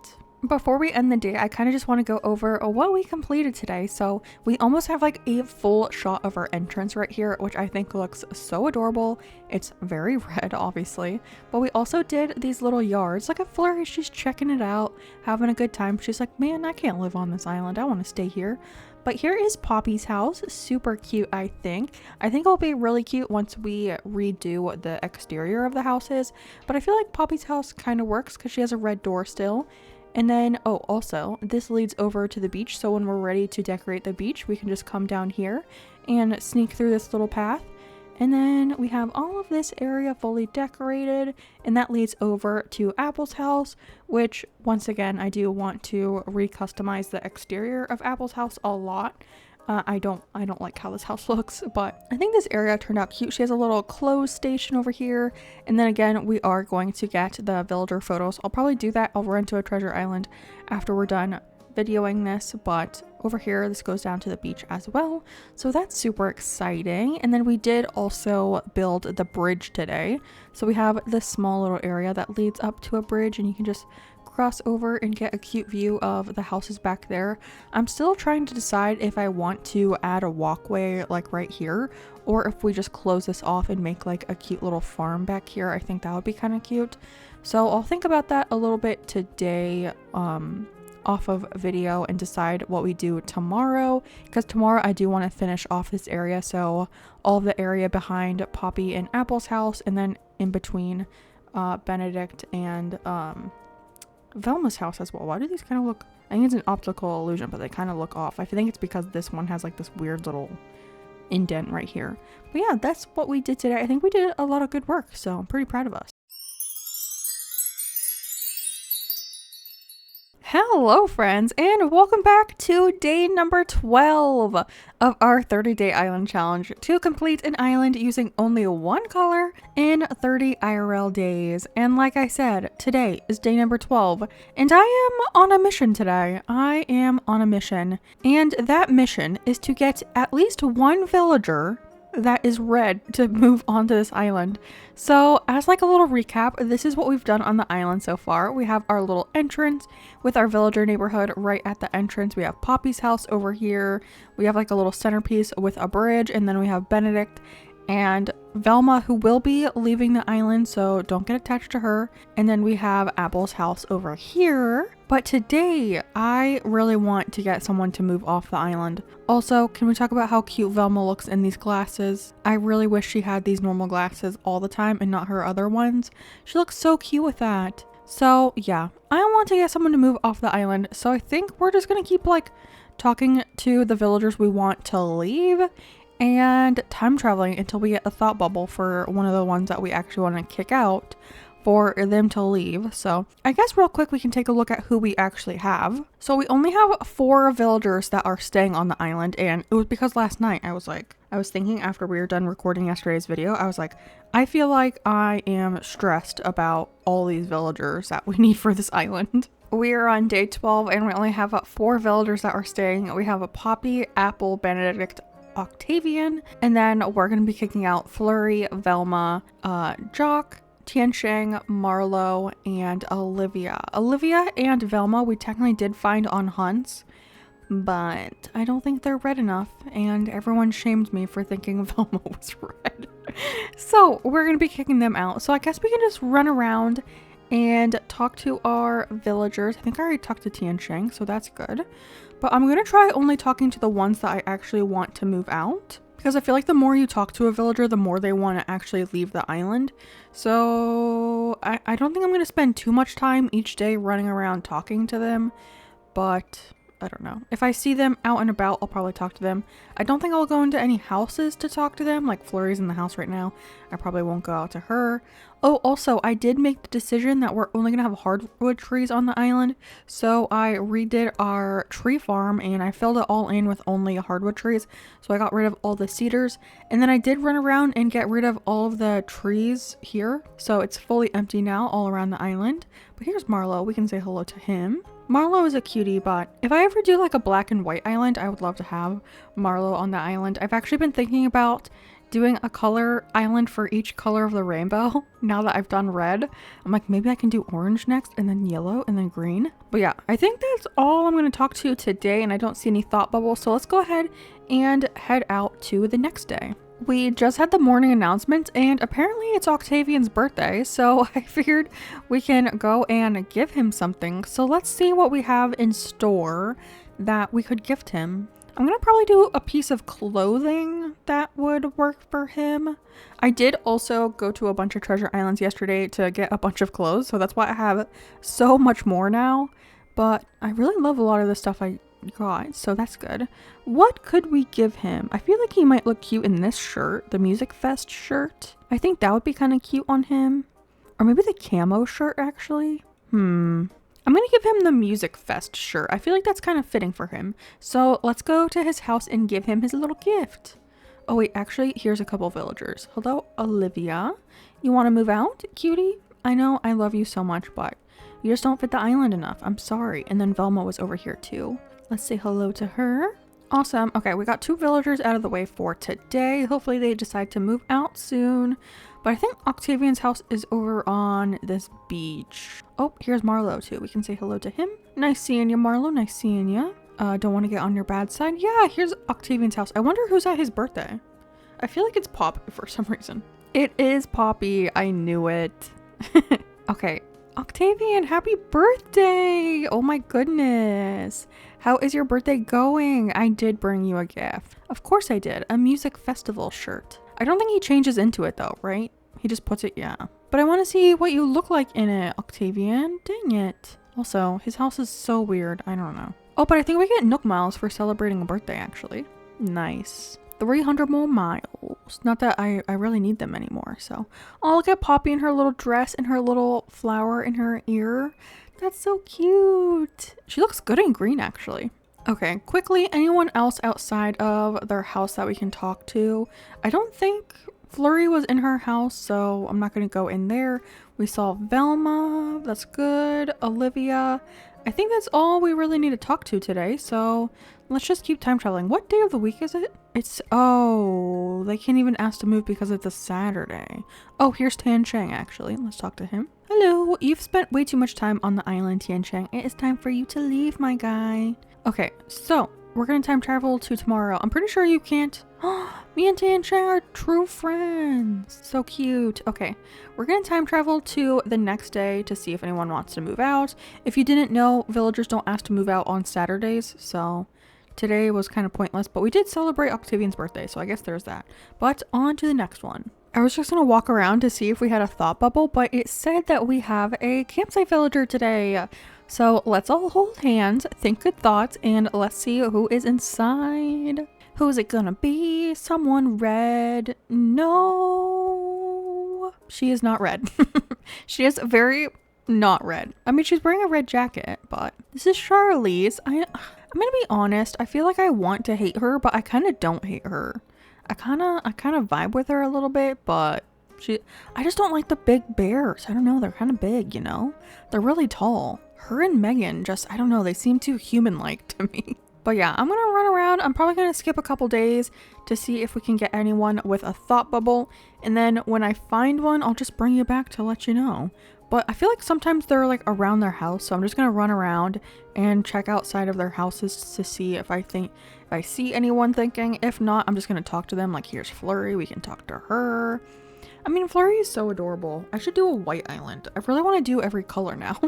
Before we end the day, I kind of just want to go over what we completed today. So we almost have like a full shot of our entrance right here, which I think looks so adorable. It's very red, obviously, but we also did these little yards. Like a Flurry, she's checking it out, having a good time. She's like, man, I can't live on this island. I want to stay here. But here is Poppy's house. Super cute, I think. I think it'll be really cute once we redo the exterior of the houses. But I feel like Poppy's house kind of works because she has a red door still. And then, oh, also, this leads over to the beach. So when we're ready to decorate the beach, we can just come down here and sneak through this little path. And then we have all of this area fully decorated. And that leads over to Apple's house, which, once again, I do want to recustomize the exterior of Apple's house a lot. I don't like how this house looks, but I think this area turned out cute. She has a little clothes station over here. And then again, we are going to get the villager photos. I'll probably do that. I'll run to a treasure island after we're done videoing this, but over here, this goes down to the beach as well. So that's super exciting. And then we did also build the bridge today. So we have this small little area that leads up to a bridge, and you can just cross over and get a cute view of the houses back there. I'm still trying to decide if I want to add a walkway like right here, or if we just close this off and make like a cute little farm back here. I think that would be kind of cute. So I'll think about that a little bit today off of video and decide what we do tomorrow, because tomorrow I do want to finish off this area. So all of the area behind Poppy and Apple's house, and then in between Benedict and Velma's house as well. Why do these kind of look, I think it's an optical illusion, but they kind of look off. I think it's because this one has like this weird little indent right here. But yeah, that's what we did today. I think we did a lot of good work, so I'm pretty proud of us. Hello friends, and welcome back to day number 12 of our 30-day island challenge to complete an island using only one color in 30 IRL days. And like I said, today is day number 12, and I am on a mission today. I am on a mission, and that mission is to get at least one villager that is red to move onto this island. So as like a little recap, this is what we've done on the island so far. We have our little entrance with our villager neighborhood right at the entrance. We have Poppy's house over here. We have like a little centerpiece with a bridge, and then we have Benedict and Velma, who will be leaving the island, so don't get attached to her. And then we have Apple's house over here. But today, I really want to get someone to move off the island. Also, can we talk about how cute Velma looks in these glasses? I really wish she had these normal glasses all the time and not her other ones. She looks so cute with that. So yeah, I want to get someone to move off the island. So I think we're just gonna keep like talking to the villagers we want to leave and time traveling until we get a thought bubble for one of the ones that we actually want to kick out for them to leave. So I guess real quick we can take a look at who we actually have. So we only have 4 villagers that are staying on the island, and it was because last night I was thinking after we were done recording yesterday's video, I was like, I feel like I am stressed about all these villagers that we need for this island. We are on day 12 and we only have 4 villagers that are staying. We have a Poppy, Apple, Benedict, Octavian, and then we're going to be kicking out Flurry, Velma, Jock, Tiansheng, Marlo, and Olivia. Olivia and Velma we technically did find on hunts, but I don't think they're red enough, and everyone shamed me for thinking Velma was red. So we're going to be kicking them out. So I guess we can just run around and talk to our villagers. I think I already talked to Tiansheng, so that's good. But I'm going to try only talking to the ones that I actually want to move out, because I feel like the more you talk to a villager, the more they want to actually leave the island. So I don't think I'm going to spend too much time each day running around talking to them, but I don't know. If I see them out and about, I'll probably talk to them. I don't think I'll go into any houses to talk to them, like Flurry's in the house right now. I probably won't go out to her. Oh, also, I did make the decision that we're only going to have hardwood trees on the island. So I redid our tree farm and I filled it all in with only hardwood trees. So I got rid of all the cedars. And then I did run around and get rid of all of the trees here. So it's fully empty now all around the island. But here's Marlo. We can say hello to him. Marlo is a cutie, but if I ever do like a black and white island, I would love to have Marlo on the island. I've actually been thinking about doing a color island for each color of the rainbow. Now that I've done red, I'm like, maybe I can do orange next, and then yellow, and then green. But yeah, I think that's all I'm going to talk to today, and I don't see any thought bubbles. So let's go ahead and head out to the next day. We just had the morning announcement, and apparently it's Octavian's birthday, so I figured we can go and give him something. So let's see what we have in store that we could gift him. I'm gonna probably do a piece of clothing that would work for him. I did also go to a bunch of treasure islands yesterday to get a bunch of clothes, so that's why I have so much more now. But I really love a lot of the stuff I got, so that's good. What could we give him? I feel like he might look cute in this shirt, the Music Fest shirt. I think that would be kind of cute on him. Or maybe the camo shirt, actually. I'm gonna give him the Music Fest shirt. I feel like that's kind of fitting for him. So let's go to his house and give him his little gift. Oh wait, actually, here's a couple villagers. Hello, Olivia. You want to move out, cutie? I know I love you so much, but you just don't fit the island enough. I'm sorry. And then Velma was over here too. Let's say hello to her. Awesome. Okay, we got 2 villagers out of the way for today. Hopefully they decide to move out soon. But I think Octavian's house is over on this beach. Oh, here's Marlo too. We can say hello to him. Nice seeing you, Marlo. Nice seeing you. Don't want to get on your bad side. Yeah, here's Octavian's house. I wonder who's at his birthday. I feel like it's Poppy for some reason. It is Poppy. I knew it. Okay. Octavian, happy birthday! Oh my goodness. How is your birthday going? I did bring you a gift. Of course I did. A music festival shirt. I don't think he changes into it though, right? He just puts it, yeah. But I want to see what you look like in it, Octavian. Dang it. Also, his house is so weird. I don't know. Oh, but I think we get Nook Miles for celebrating a birthday, actually. Nice. 300 more miles. Not that I really need them anymore, so. Oh, look at Poppy in her little dress and her little flower in her ear. That's so cute. She looks good in green, actually. Okay, quickly, anyone else outside of their house that we can talk to? I don't think Flurry was in her house, so I'm not going to go in there. We saw Velma. That's good. Olivia. I think that's all we really need to talk to today, so let's just keep time traveling. What day of the week is it? Oh, they can't even ask to move because it's a Saturday. Oh, here's Tian Chang, actually. Let's talk to him. Hello, you've spent way too much time on the island, Tian Chang. It is time for you to leave, my guy. Okay, so we're gonna time travel to tomorrow. I'm pretty sure you can't. Me and Tian Chang are true friends. So cute. Okay, we're gonna time travel to the next day to see if anyone wants to move out. If you didn't know, villagers don't ask to move out on Saturdays, so today was kind of pointless, but we did celebrate Octavian's birthday, so I guess there's that. But on to the next one. I was just gonna walk around to see if we had a thought bubble, but it said that we have a campsite villager today. So let's all hold hands, think good thoughts, and let's see who is inside. Who's it gonna be? Someone red? No. She is not red. She is very not red. I mean, she's wearing a red jacket, but this is Charlize. I'm gonna be honest. I feel like I want to hate her, but I kind of don't hate her. I kind of vibe with her a little bit, but I just don't like the big bears. I don't know. They're kind of big, you know? They're really tall. Her and Megan just, I don't know. They seem too human-like to me. But yeah, I'm gonna run around. I'm probably gonna skip a couple days to see if we can get anyone with a thought bubble. And then when I find one, I'll just bring you back to let you know. But I feel like sometimes they're like around their house. So I'm just gonna run around and check outside of their houses to see if I see anyone thinking. If not, I'm just gonna talk to them. Like, here's Flurry. We can talk to her. I mean, Flurry is so adorable. I should do a white island. I really want to do every color now,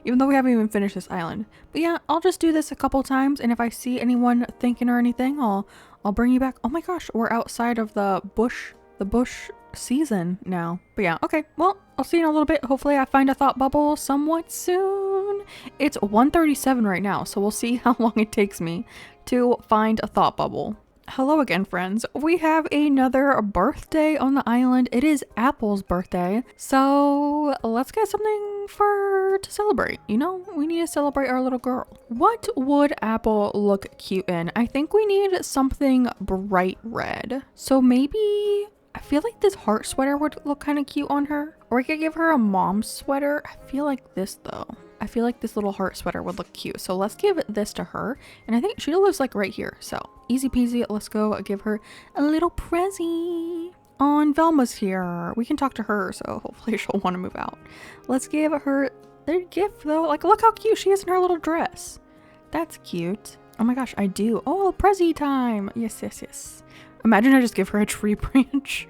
even though we haven't even finished this island. But yeah, I'll just do this a couple times, and if I see anyone thinking or anything, I'll bring you back. Oh my gosh, we're outside of the bush season now. But yeah, okay. Well, I'll see you in a little bit. Hopefully, I find a thought bubble somewhat soon. It's 1:37 right now, so we'll see how long it takes me to find a thought bubble. Hello again, friends. We have another birthday on the island. It is Apple's birthday. So let's get something to celebrate. You know, we need to celebrate our little girl. What would Apple look cute in? I think we need something bright red. So maybe, I feel like this heart sweater would look kind of cute on her. Or we could give her a mom sweater. I feel like this though. I feel like this little heart sweater would look cute. So let's give this to her. And I think she lives like right here. So easy peasy. Let's go give her a little prezzy. On Velma's here. We can talk to her. So hopefully she'll want to move out. Let's give her their gift though. Like, look how cute she is in her little dress. That's cute. Oh my gosh, I do. Oh, prezzy time. Yes, yes, yes. Imagine I just give her a tree branch.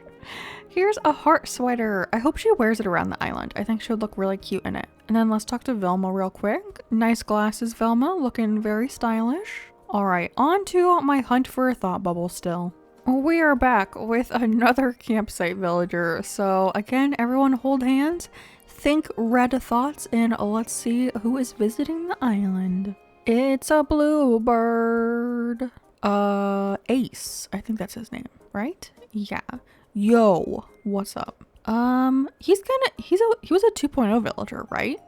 Here's a heart sweater. I hope she wears it around the island. I think she would look really cute in it. And then let's talk to Velma real quick. Nice glasses, Velma. Looking very stylish. All right, on to my hunt for a thought bubble still. We are back with another campsite villager. So again, everyone hold hands. Think red thoughts and let's see who is visiting the island. It's a bluebird. Ace. I think that's his name, right? Yeah. Yo, what's up? He was a 2.0 villager, right?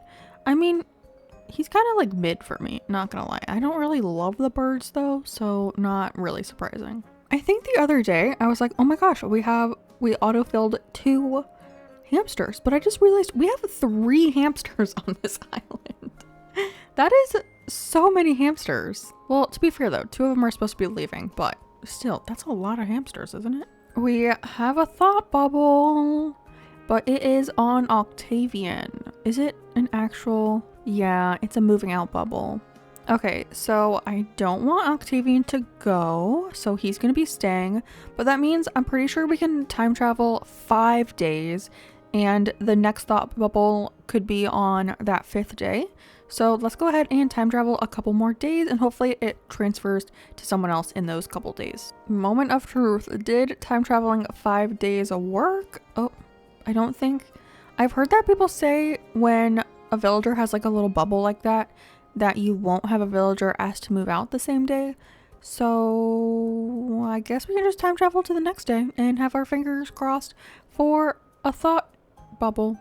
I mean, he's kind of like mid for me, not gonna lie. I don't really love the birds though, so not really surprising. I think the other day I was like, oh my gosh, we autofilled 2 hamsters, but I just realized we have 3 hamsters on this island. That is so many hamsters. Well, to be fair though, 2 of them are supposed to be leaving, but still, that's a lot of hamsters, isn't it? We have a thought bubble, but it is on Octavian. Is it an actual? Yeah, it's a moving out bubble. Okay, so I don't want Octavian to go, so he's gonna be staying, but that means I'm pretty sure we can time travel 5 days, and the next thought bubble could be on that 5th day. So let's go ahead and time travel a couple more days and hopefully it transfers to someone else in those couple days. Moment of truth. Did time traveling 5 days work? Oh, I don't think. I've heard that people say when a villager has like a little bubble like that you won't have a villager asked to move out the same day. So I guess we can just time travel to the next day and have our fingers crossed for a thought bubble.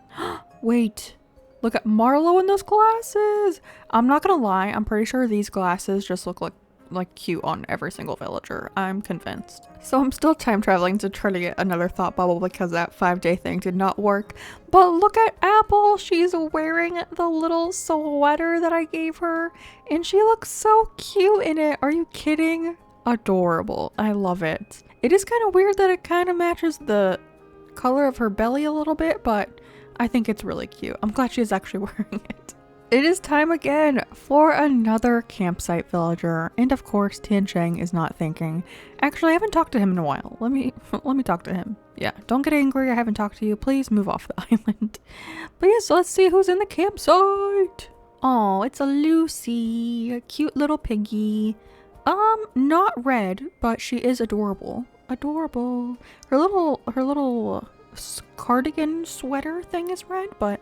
Wait. Look at Marlo in those glasses. I'm not gonna lie. I'm pretty sure these glasses just look like cute on every single villager. I'm convinced. So I'm still time traveling to try to get another thought bubble because that 5-day thing did not work. But look at Apple. She's wearing the little sweater that I gave her and she looks so cute in it. Are you kidding? Adorable. I love it. It is kind of weird that it kind of matches the color of her belly a little bit, but I think it's really cute. I'm glad she's actually wearing it. It is time again for another campsite villager, and of course Tian Sheng is not thinking. Actually, I haven't talked to him in a while. Let me talk to him. Yeah, don't get angry. I haven't talked to you. Please move off the island. But yes, so let's see who's in the campsite. Oh, it's a Lucy, a cute little piggy. Not red, but she is adorable. Adorable. Her little cardigan sweater thing is red, but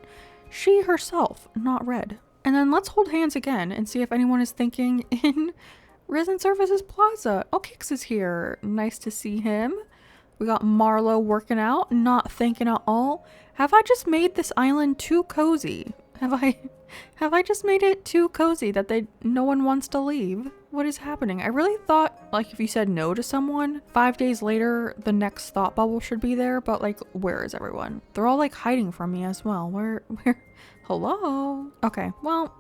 she herself, not red. And then let's hold hands again and see if anyone is thinking in Risen Services Plaza. Oh, Kix is here. Nice to see him. We got Marlo working out, not thinking at all. Have I just made this island too cozy? Have I just made it too cozy that no one wants to leave? What is happening? I really thought, like, if you said no to someone, 5 days later, the next thought bubble should be there, but, like, where is everyone? They're all, like, hiding from me as well. Where, hello? Okay, well,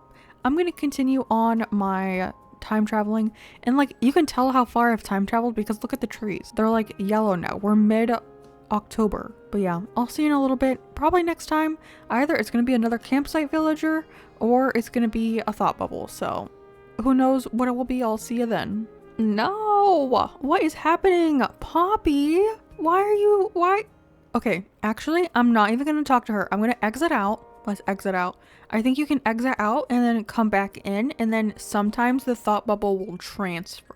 I'm gonna continue on my time traveling, and, like, you can tell how far I've time traveled because look at the trees. They're, like, yellow now. We're mid-October. But yeah, I'll see you in a little bit. Probably next time, either it's gonna be another campsite villager, or it's gonna be a thought bubble, so who knows what it will be. I'll see you then. No! What is happening? Poppy? Why? Okay, actually, I'm not even gonna talk to her. I'm gonna exit out. Let's exit out. I think you can exit out and then come back in, and then sometimes the thought bubble will transfer.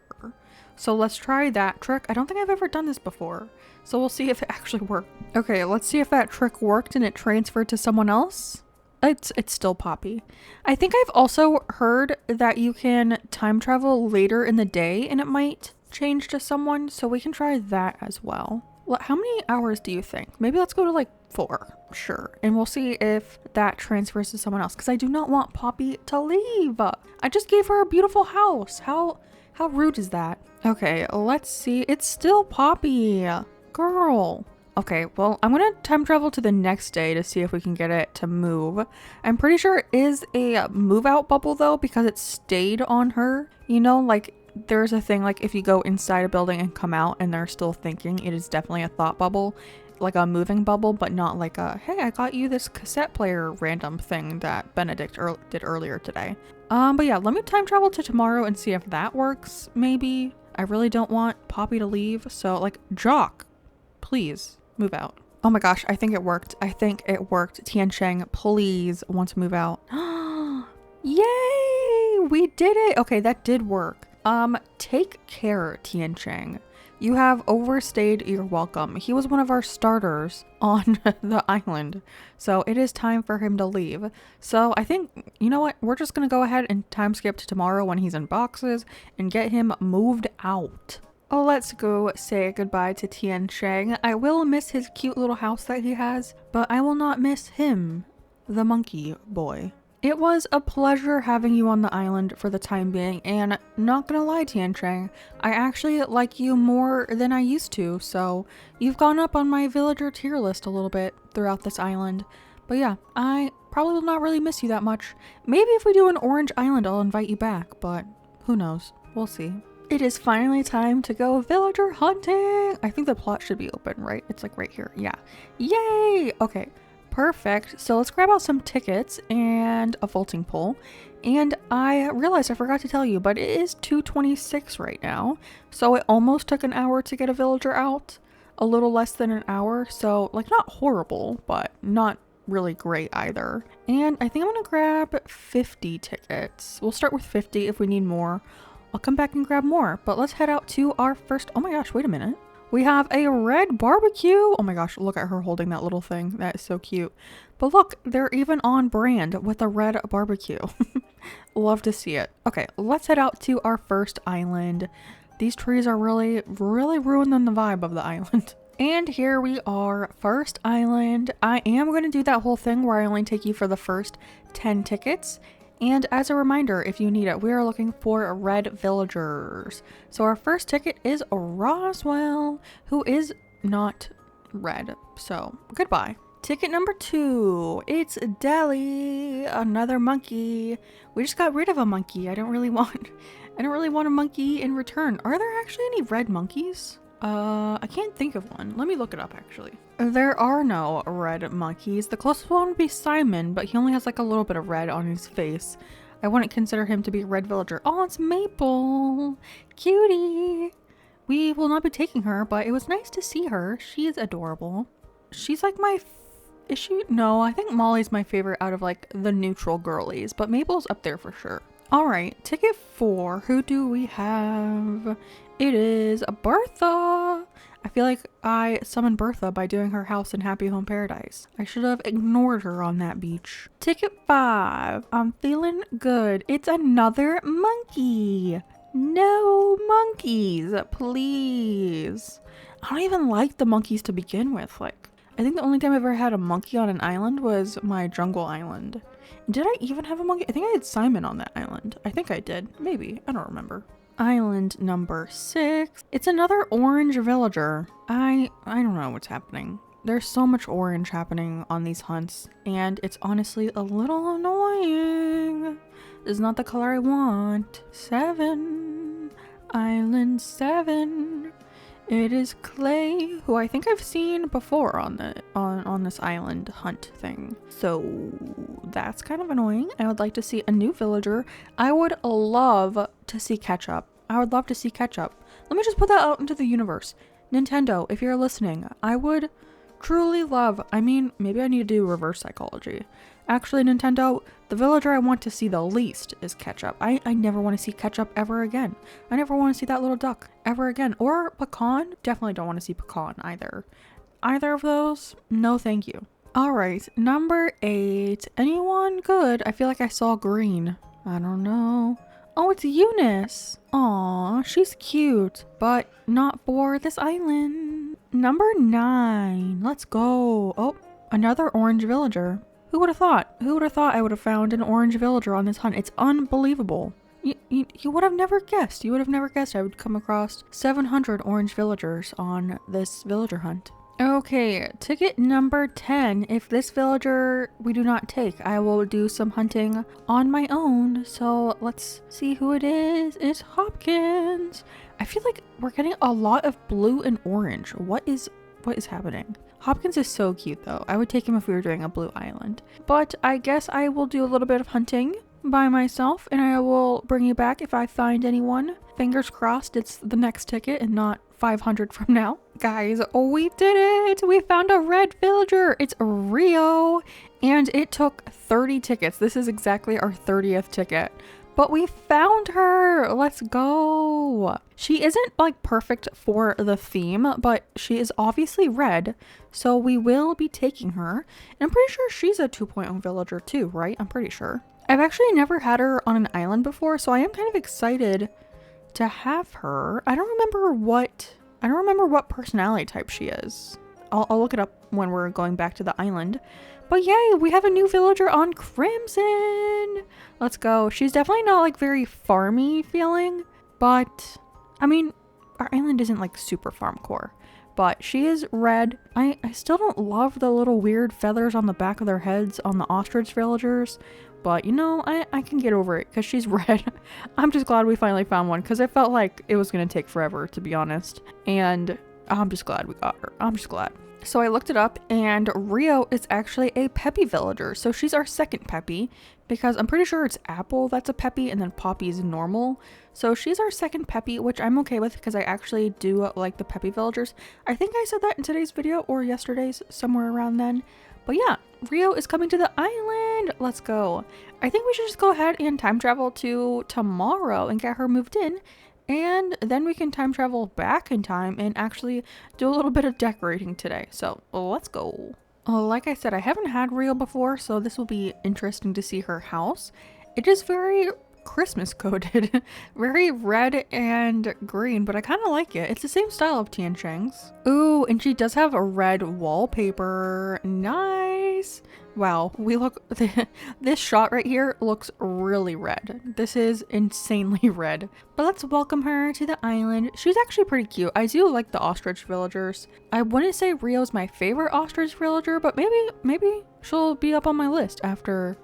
So let's try that trick. I don't think I've ever done this before. So we'll see if it actually worked. Okay, let's see if that trick worked and it transferred to someone else. It's still Poppy. I think I've also heard that you can time travel later in the day and it might change to someone, so we can try that as well. How many hours do you think? Maybe let's go to like 4. Sure. And we'll see if that transfers to someone else because I do not want Poppy to leave. I just gave her a beautiful house. How rude is that? Okay, let's see. It's still Poppy. Girl. Okay, well, I'm gonna time travel to the next day to see if we can get it to move. I'm pretty sure it is a move out bubble though, because it stayed on her. You know, like there's a thing like if you go inside a building and come out and they're still thinking, it is definitely a thought bubble, like a moving bubble, but not like a, hey, I got you this cassette player random thing that Benedict did earlier today. But yeah, let me time travel to tomorrow and see if that works, maybe. I really don't want Poppy to leave, so like, Jock, please move out. Oh my gosh, I think it worked. Tian Sheng, please want to move out. Yay! We did it! Okay, that did work. Take care, Tian Sheng. You have overstayed your welcome. He was one of our starters on the island, so it is time for him to leave. So I think, you know what? We're just gonna go ahead and time skip to tomorrow when he's in boxes and get him moved out. Oh, let's go say goodbye to Tian Sheng. I will miss his cute little house that he has, but I will not miss him, the monkey boy. It was a pleasure having you on the island for the time being, and not gonna lie, Tian Sheng, I actually like you more than I used to, so you've gone up on my villager tier list a little bit throughout this island. But yeah, I probably will not really miss you that much. Maybe if we do an orange island, I'll invite you back, but who knows? We'll see. It is finally time to go villager hunting! I think the plot should be open, right? It's like right here. Yeah. Yay! Okay. Perfect. So let's grab out some tickets and a vaulting pole. And I realized I forgot to tell you, but it is 2:26 right now. So it almost took an hour to get a villager out. A little less than an hour. So like not horrible, but not really great either. And I think I'm going to grab 50 tickets. We'll start with 50 if we need more. I'll come back and grab more. But let's head out to our first... Oh my gosh, wait a minute. We have a red barbecue. Oh my gosh, look at her holding that little thing. That is so cute. But look, they're even on brand with a red barbecue. Love to see it. Okay, let's head out to our first island. These trees are really ruining the vibe of the island. And here we are, first island. I am going to do that whole thing where I only take you for the first 10 tickets. And as a reminder, if you need it, we are looking for red villagers. So our first ticket is Roswell, who is not red. So goodbye. Ticket number 2, it's Deli, another monkey. We just got rid of a monkey. I don't really want a monkey in return. Are there actually any red monkeys? I can't think of one. Let me look it up actually. There are no red monkeys. The closest one would be Simon, but he only has like a little bit of red on his face. I wouldn't consider him to be a red villager. Oh, it's Maple. Cutie. We will not be taking her, but it was nice to see her. She is adorable. She's like my is she? No, I think Molly's my favorite out of like the neutral girlies, but Maple's up there for sure. All right, ticket 4. Who do we have? It is Bertha. I feel like I summoned Bertha by doing her house in Happy Home Paradise. I should have ignored her on that beach. Ticket 5. I'm feeling good. It's another monkey. No monkeys, please. I don't even like the monkeys to begin with. Like, I think the only time I ever had a monkey on an island was my jungle island. Did I even have a monkey? I think I had Simon on that island. I think I did. Maybe. I don't remember. Island number 6. It's another orange villager. I don't know what's happening. There's so much orange happening on these hunts, and it's honestly a little annoying. This is not the color I want. 7. Island 7. It is Clay, who I think I've seen before on this island hunt thing. So that's kind of annoying. I would like to see a new villager. I would love to see Ketchup. I would love to see Ketchup. Let me just put that out into the universe. Nintendo, if you're listening, I would truly love, I mean, maybe I need to do reverse psychology. Actually, Nintendo, the villager I want to see the least is Ketchup. I never want to see Ketchup ever again. I never want to see that little duck ever again. Or Pecan. Definitely don't want to see Pecan either. Either of those, no thank you. Alright, number 8. Anyone good? I feel like I saw green. I don't know. Oh, it's Eunice. Aw, she's cute, but not for this island. Number 9. Let's go. Oh, another orange villager. Who would have thought? Who would have thought I would have found an orange villager on this hunt? It's unbelievable. You would have never guessed. You would have never guessed I would come across 700 orange villagers on this villager hunt. Okay, ticket number 10. If this villager we do not take, I will do some hunting on my own. So let's see who it is. It's Hopkins. I feel like we're getting a lot of blue and orange. What is happening? Hopkins is so cute though. I would take him if we were doing a blue island. But I guess I will do a little bit of hunting by myself and I will bring you back if I find anyone. Fingers crossed it's the next ticket and not 500 from now. Guys, we did it! We found a red villager! It's Rio! And it took 30 tickets. This is exactly our 30th ticket. But we found her! Let's go! She isn't like perfect for the theme, but she is obviously red, so we will be taking her. And I'm pretty sure she's a 2.0 villager too, right? I'm pretty sure. I've actually never had her on an island before, so I am kind of excited to have her. I don't remember what personality type she is. I'll look it up when we're going back to the island. But yay, we have a new villager on Crimson. Let's go. She's definitely not like very farmy feeling, but I mean, our island isn't like super farm core, but she is red. I still don't love the little weird feathers on the back of their heads on the ostrich villagers, but you know, I can get over it because she's red. I'm just glad we finally found one because it felt like it was going to take forever, to be honest. And I'm just glad we got her. I'm just glad. So I looked it up and Rio is actually a peppy villager. So she's our second peppy because I'm pretty sure it's Apple that's a peppy and then Poppy is normal. So she's our second peppy, which I'm okay with because I actually do like the peppy villagers. I think I said that in today's video or yesterday's, somewhere around then. But yeah, Rio is coming to the island. Let's go. I think we should just go ahead and time travel to tomorrow and get her moved in. And then we can time travel back in time and actually do a little bit of decorating today. So let's go. Like I said, I haven't had Rio before, so this will be interesting to see her house. It is very Christmas coded. Very red and green, but I kind of like it. It's the same style of Tian Sheng's. Ooh, and she does have a red wallpaper. Nice. Wow, we look, this shot right here looks really red. This is insanely red. But let's welcome her to the island. She's actually pretty cute. I do like the ostrich villagers. I wouldn't say Rio's my favorite ostrich villager, but maybe she'll be up on my list after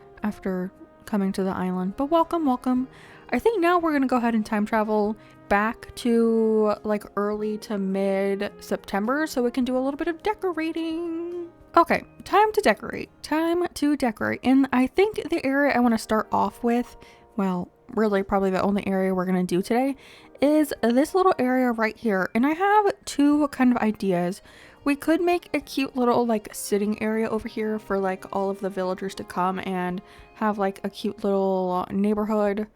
coming to the island. But welcome. I think now we're gonna go ahead and time travel back to like early to mid September so we can do a little bit of decorating. Okay, time to decorate. And I think the area I want to start off with, well, really probably the only area we're going to do today, is this little area right here. And I have two kind of ideas. We could make a cute little like sitting area over here for like all of the villagers to come and have like a cute little neighborhood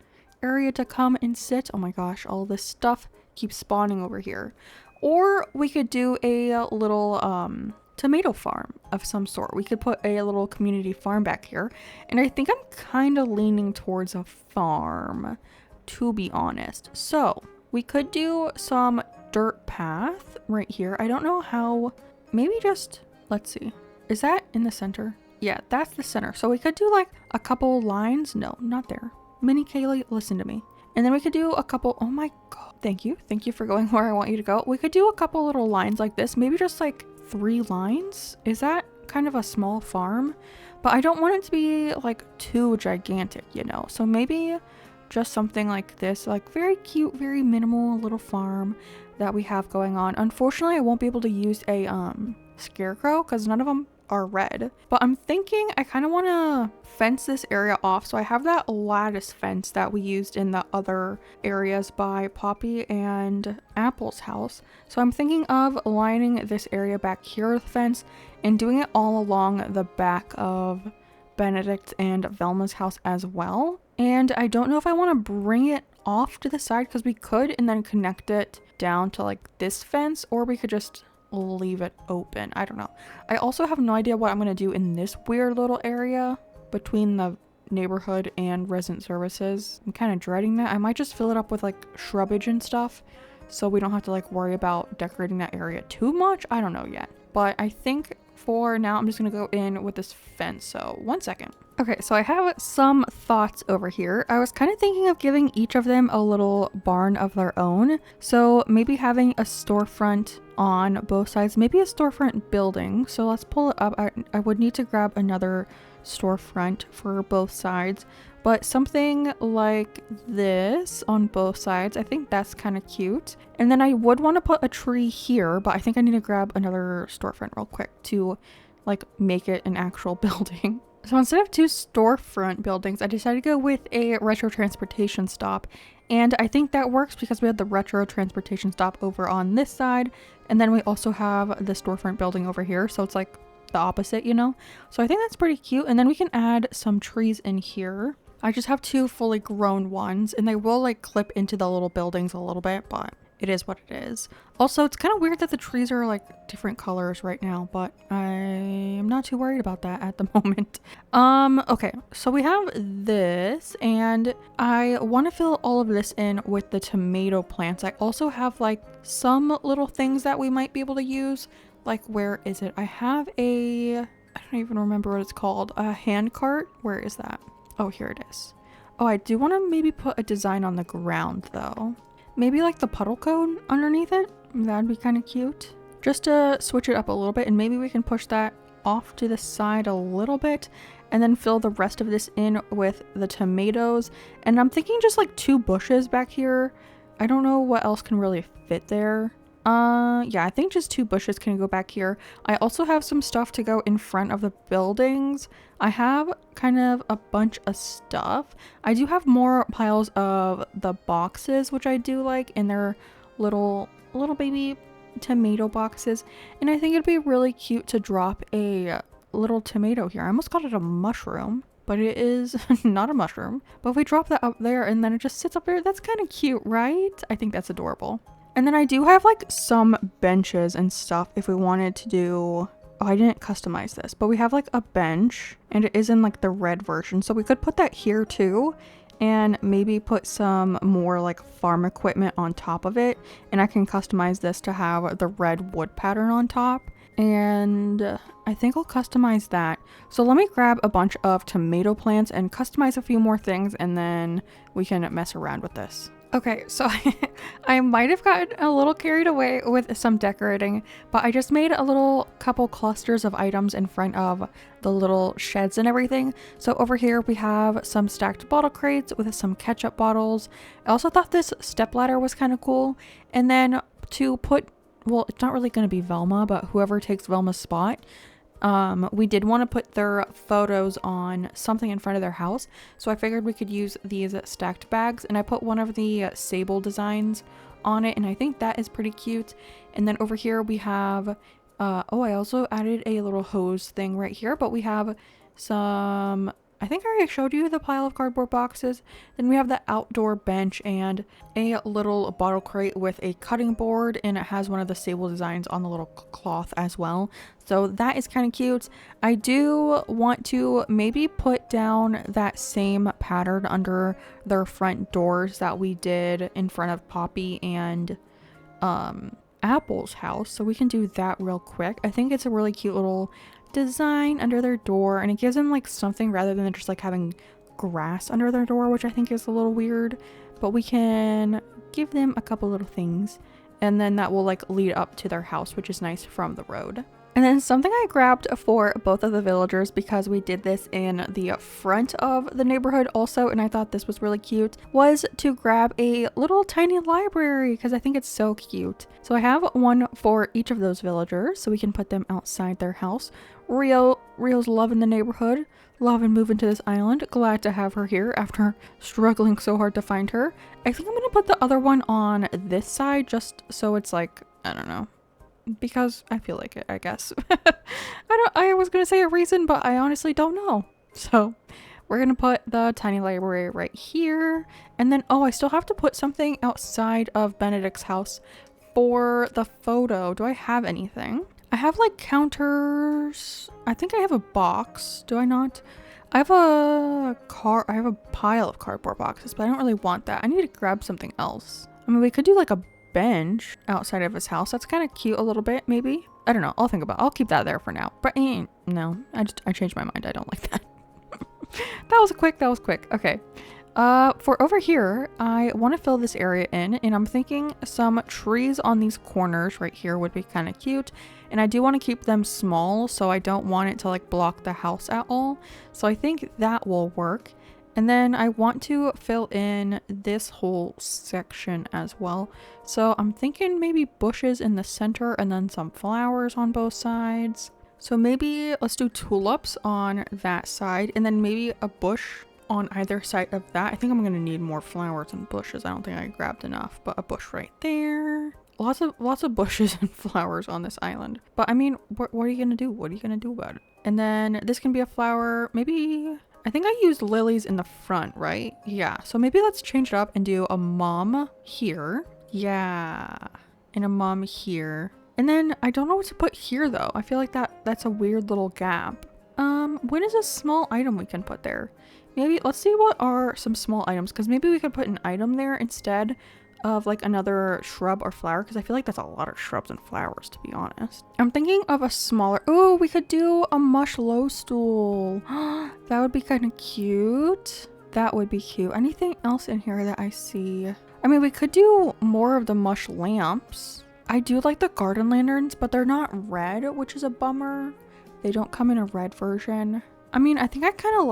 area to come and sit. Oh my gosh, all this stuff keeps spawning over here. Or we could do a little tomato farm of some sort. We could put a little community farm back here, and I think I'm kind of leaning towards a farm, to be honest. So we could do some dirt path right here. I don't know how, maybe just, let's see, is that in the center? Yeah, that's the center. So we could do like a couple lines. No, not there. Mini Kaylee, listen to me. And then we could do a couple, oh my god, thank you for going where I want you to go. We could do a couple little lines like this, maybe just like 3 lines. Is that kind of a small farm? But I don't want it to be like too gigantic, you know, so maybe just something like this, like very cute, very minimal little farm that we have going on. Unfortunately, I won't be able to use a scarecrow because none of them are red, but I'm thinking I kind of want to fence this area off. So I have that lattice fence that we used in the other areas by Poppy and Apple's house. So I'm thinking of lining this area back here with the fence and doing it all along the back of Benedict and Velma's house as well. And I don't know if I want to bring it off to the side because we could and then connect it down to like this fence, or we could just leave it open. I don't know. I also have no idea what I'm going to do in this weird little area between the neighborhood and resident services. I'm kind of dreading that. I might just fill it up with like shrubbage and stuff so we don't have to like worry about decorating that area too much. I don't know yet, but I think for now I'm just going to go in with this fence. So 1 second. Okay, so I have some thoughts over here. I was kind of thinking of giving each of them a little barn of their own. So maybe having a storefront on both sides, maybe a storefront building. So let's pull it up. I would need to grab another storefront for both sides, but something like this on both sides. I think that's kind of cute. And then I would want to put a tree here, but I think I need to grab another storefront real quick to like make it an actual building. So instead of 2 storefront buildings, I decided to go with a retro transportation stop. And I think that works because we have the retro transportation stop over on this side. And then we also have the storefront building over here. So it's like the opposite, you know? So I think that's pretty cute. And then we can add some trees in here. I just have 2 fully grown ones, and they will like clip into the little buildings a little bit, but it is what it is. Also, it's kind of weird that the trees are like different colors right now, but I am not too worried about that at the moment. Okay, so we have this, and I want to fill all of this in with the tomato plants. I also have like some little things that we might be able to use. Like, where is it? I have I don't even remember what it's called. A hand cart. Where is that? Oh, here it is. Oh, I do want to maybe put a design on the ground though. Maybe like the puddle cone underneath it. That'd be kind of cute. Just to switch it up a little bit, and maybe we can push that off to the side a little bit and then fill the rest of this in with the tomatoes. And I'm thinking just like 2 bushes back here. I don't know what else can really fit there. Yeah, I think just 2 bushes can go back here. I also have some stuff to go in front of the buildings. I have kind of a bunch of stuff. I do have more piles of the boxes, which I do like, and they're little baby tomato boxes. And I think it'd be really cute to drop a little tomato here. I almost called it a mushroom, but it is not a mushroom. But if we drop that up there and then it just sits up there, that's kind of cute, right? I think that's adorable. And then I do have like some benches and stuff if we wanted to do, oh, I didn't customize this, but we have like a bench and it is in like the red version. So we could put that here too. and maybe put some more like farm equipment on top of it. And I can customize this to have the red wood pattern on top. And I think I'll customize that. So let me grab a bunch of tomato plants and customize a few more things, and then we can mess around with this. Okay, so I might have gotten a little carried away with some decorating, but I just made a little couple clusters of items in front of the little sheds and everything. So over here we have some stacked bottle crates with some ketchup bottles. I also thought this stepladder was kind of cool. And then to put, well, it's not really going to be Velma, but whoever takes Velma's spot, we did want to put their photos on something in front of their house. So I figured we could use these stacked bags, and I put one of the sable designs on it, and I think that is pretty cute. And then over here we have, oh, I also added a little hose thing right here, but we have some, I think I already showed you the pile of cardboard boxes. Then we have the outdoor bench and a little bottle crate with a cutting board, and it has one of the sable designs on the little cloth as well. So that is kind of cute. I do want to maybe put down that same pattern under their front doors that we did in front of Poppy and Apple's house. So we can do that real quick. I think it's a really cute little design under their door, and it gives them like something rather than just like having grass under their door, which I think is a little weird. But we can give them a couple little things, and then that will like lead up to their house, which is nice from the road. And then something I grabbed for both of the villagers, because we did this in the front of the neighborhood also, and I thought this was really cute, was to grab a little tiny library, because I think it's so cute. So I have one for each of those villagers, so we can put them outside their house. Rio's loving the neighborhood, loving moving to this island. Glad to have her here after struggling so hard to find her. I think I'm going to put the other one on this side, just so it's like, I don't know, because I feel like it, I guess. I was gonna say a reason, but I honestly don't know. So we're gonna put the tiny library right here, and then I still have to put something outside of Benedict's house for the photo. Do I have anything? I have like counters. I think I have a box. Do I not? I have a pile of cardboard boxes, but I don't really want that. I need to grab something else. I mean, we could do like a bench outside of his house. That's kind of cute a little bit, maybe. I don't know. I'll think about it. I'll keep that there for now. But no, I changed my mind. I don't like that. That was quick. Okay. For over here, I want to fill this area in, and I'm thinking some trees on these corners right here would be kind of cute. And I do want to keep them small, so I don't want it to like block the house at all. So I think that will work. And then I want to fill in this whole section as well. So I'm thinking maybe bushes in the center and then some flowers on both sides. So maybe let's do tulips on that side, and then maybe a bush on either side of that. I think I'm going to need more flowers and bushes. I don't think I grabbed enough, but a bush right there. Lots of bushes and flowers on this island. But I mean, what are you going to do? What are you going to do about it? And then this can be a flower. Maybe, I think I used lilies in the front, right? Yeah. So maybe let's change it up and do a mom here. Yeah. And a mom here. And then I don't know what to put here though. I feel like that's a weird little gap. What is a small item we can put there? Maybe let's see what are some small items, because maybe we could put an item there instead of like another shrub or flower, because I feel like that's a lot of shrubs and flowers, to be honest. I'm thinking of a smaller, oh, we could do a mush low stool. That would be kind of cute. That would be cute. Anything else in here that I see? I mean, we could do more of the mush lamps. I do like the garden lanterns, but they're not red, which is a bummer. They don't come in a red version. I mean, I think I kind of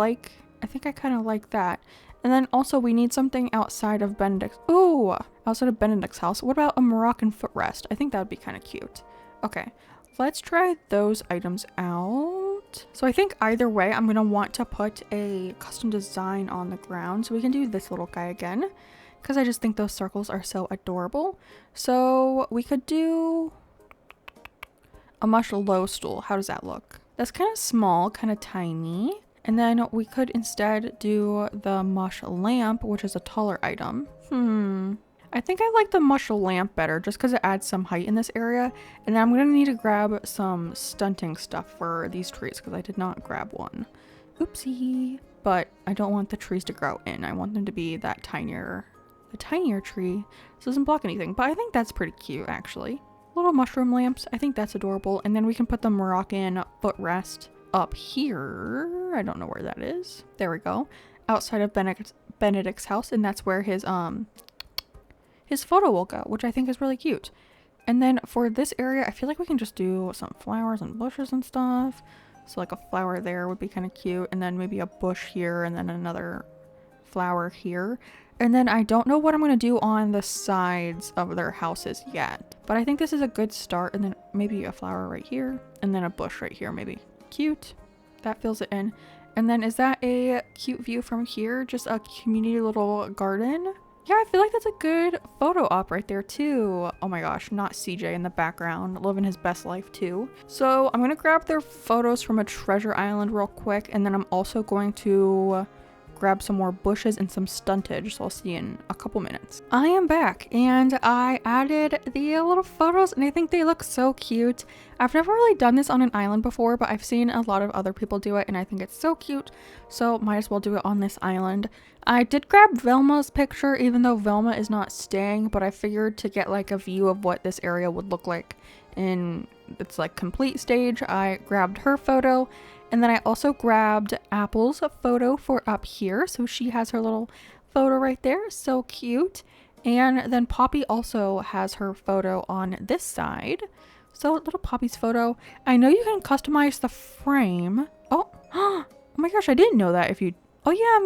like that. And then also we need something outside of Benedict's. Ooh, outside of Benedict's house. What about a Moroccan footrest? I think that would be kind of cute. Okay, let's try those items out. So I think either way, I'm going to want to put a custom design on the ground. So we can do this little guy again, because I just think those circles are so adorable. So we could do a mush low stool. How does that look? That's kind of small, kind of tiny. And then we could instead do the mush lamp, which is a taller item. I think I like the mush lamp better just because it adds some height in this area. And then I'm going to need to grab some stunting stuff for these trees because I did not grab one. Oopsie. But I don't want the trees to grow in. I want them to be that tinier, the tinier tree. So it doesn't block anything. But I think that's pretty cute, actually. Little mushroom lamps. I think that's adorable. And then we can put the Moroccan footrest up here. I don't know where that is. There we go. Outside of Benedict's house. And that's where his photo will go, which I think is really cute. And then for this area, I feel like we can just do some flowers and bushes and stuff. So like a flower there would be kind of cute. And then maybe a bush here and then another flower here. And then I don't know what I'm going to do on the sides of their houses yet. But I think this is a good start. And then maybe a flower right here. And then a bush right here maybe. Cute. That fills it in. And then is that a cute view from here? Just a community little garden? Yeah, I feel like that's a good photo op right there too. Oh my gosh, not CJ in the background, living his best life too. So I'm gonna grab their photos from a treasure island real quick, and then I'm also going to grab some more bushes and some stuntage, so I'll see you in a couple minutes. I am back, and I added the little photos, and I think they look so cute. I've never really done this on an island before, but I've seen a lot of other people do it, and I think it's so cute, so might as well do it on this island. I did grab Velma's picture, even though Velma is not staying, but I figured to get like a view of what this area would look like in its like complete stage, I grabbed her photo. And then I also grabbed Apple's photo for up here. So she has her little photo right there. So cute. And then Poppy also has her photo on this side. So little Poppy's photo. I know you can customize the frame. Oh my gosh, I didn't know that. Oh yeah,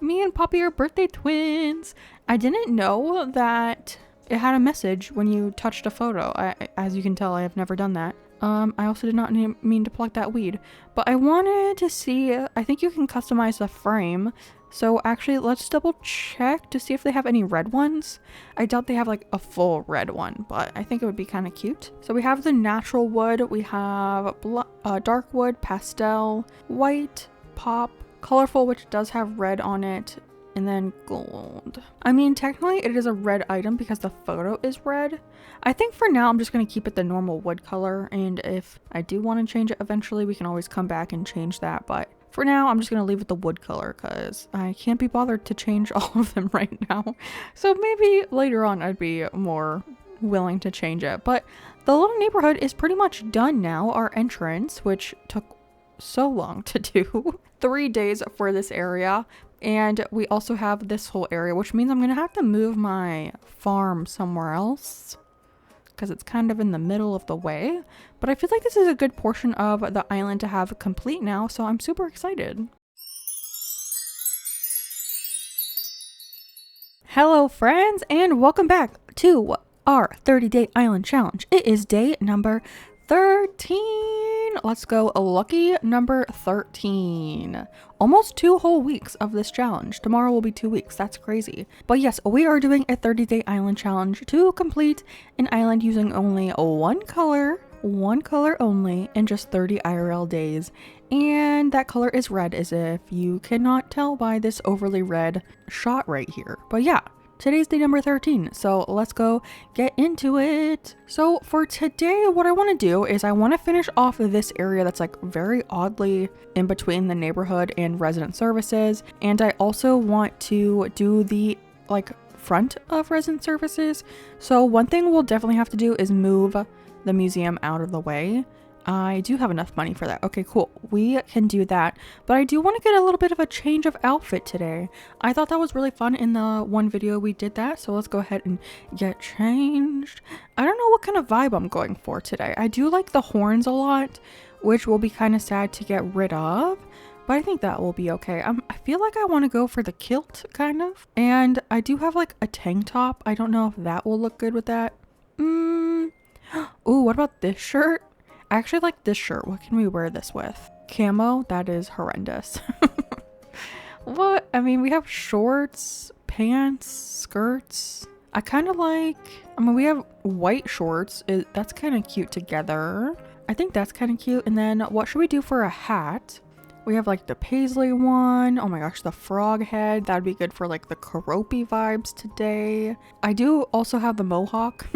me and Poppy are birthday twins. I didn't know that it had a message when you touched a photo. As you can tell, I have never done that. I also did not mean to pluck that weed, but I wanted to see, I think you can customize the frame. So actually, let's double check to see if they have any red ones. I doubt they have like a full red one, but I think it would be kind of cute. So we have the natural wood, we have dark wood, pastel, white, pop, colorful, which does have red on it, and then gold. I mean, technically it is a red item because the photo is red. I think for now I'm just going to keep it the normal wood color, and if I do want to change it eventually, we can always come back and change that, but for now I'm just going to leave it the wood color because I can't be bothered to change all of them right now. So maybe later on I'd be more willing to change it, but the little neighborhood is pretty much done now. Our entrance, which took so long to do, 3 days for this area. And we also have this whole area, which means I'm going to have to move my farm somewhere else because it's kind of in the middle of the way. But I feel like this is a good portion of the island to have complete now, so I'm super excited. Hello friends, and welcome back to our 30-day island challenge. It is day number 13. Let's go. Lucky number 13. Almost 2 whole weeks of this challenge. Tomorrow will be 2 weeks. That's crazy. But yes, we are doing a 30-day island challenge to complete an island using only one color only, and just 30 IRL days. And that color is red, as if you cannot tell by this overly red shot right here. But yeah, today's day number 13, so let's go get into it. So for today, what I want to do is I want to finish off this area that's like very oddly in between the neighborhood and resident services. And I also want to do the like front of resident services. So one thing we'll definitely have to do is move the museum out of the way. I do have enough money for that. Okay, cool. We can do that. But I do want to get a little bit of a change of outfit today. I thought that was really fun in the one video we did that. So let's go ahead and get changed. I don't know what kind of vibe I'm going for today. I do like the horns a lot, which will be kind of sad to get rid of. But I think that will be okay. I feel like I want to go for the kilt, kind of. And I do have like a tank top. I don't know if that will look good with that. Ooh, what about this shirt? I actually like this shirt. What can we wear this with? Camo? That is horrendous. What? I mean, we have shorts, pants, skirts. I kind of like, we have white shorts. That's kind of cute together. I think that's kind of cute. And then what should we do for a hat? We have like the paisley one. Oh my gosh, the frog head. That'd be good for like the Karopi vibes today. I do also have the mohawk.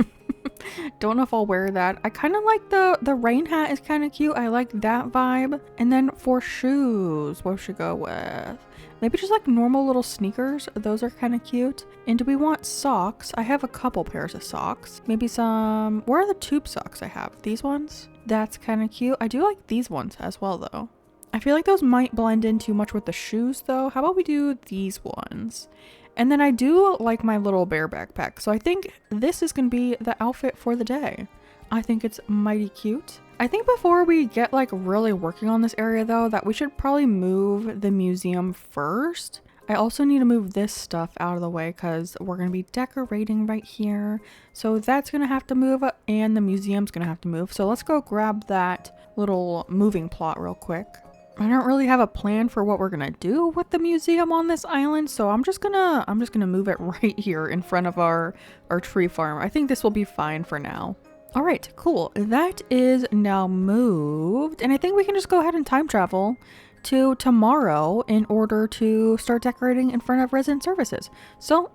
Don't know if I'll wear that. I kind of like the rain hat is kind of cute. I like that vibe. And then for shoes, what should go with? Maybe just like normal little sneakers. Those are kind of cute. And do we want socks? I have a couple pairs of socks. Maybe some, where are the tube socks I have? These ones? That's kind of cute. I do like these ones as well though. I feel like those might blend in too much with the shoes though. How about we do these ones? And then I do like my little bear backpack. So I think this is going to be the outfit for the day. I think it's mighty cute. I think before we get like really working on this area though, that we should probably move the museum first. I also need to move this stuff out of the way because we're going to be decorating right here. So that's going to have to move and the museum's going to have to move. So let's go grab that little moving plot real quick. I don't really have a plan for what we're gonna do with the museum on this island, so I'm just gonna move it right here in front of our tree farm. I think this will be fine for now. All right, cool. That is now moved, and I think we can just go ahead and time travel to tomorrow in order to start decorating in front of resident services. So,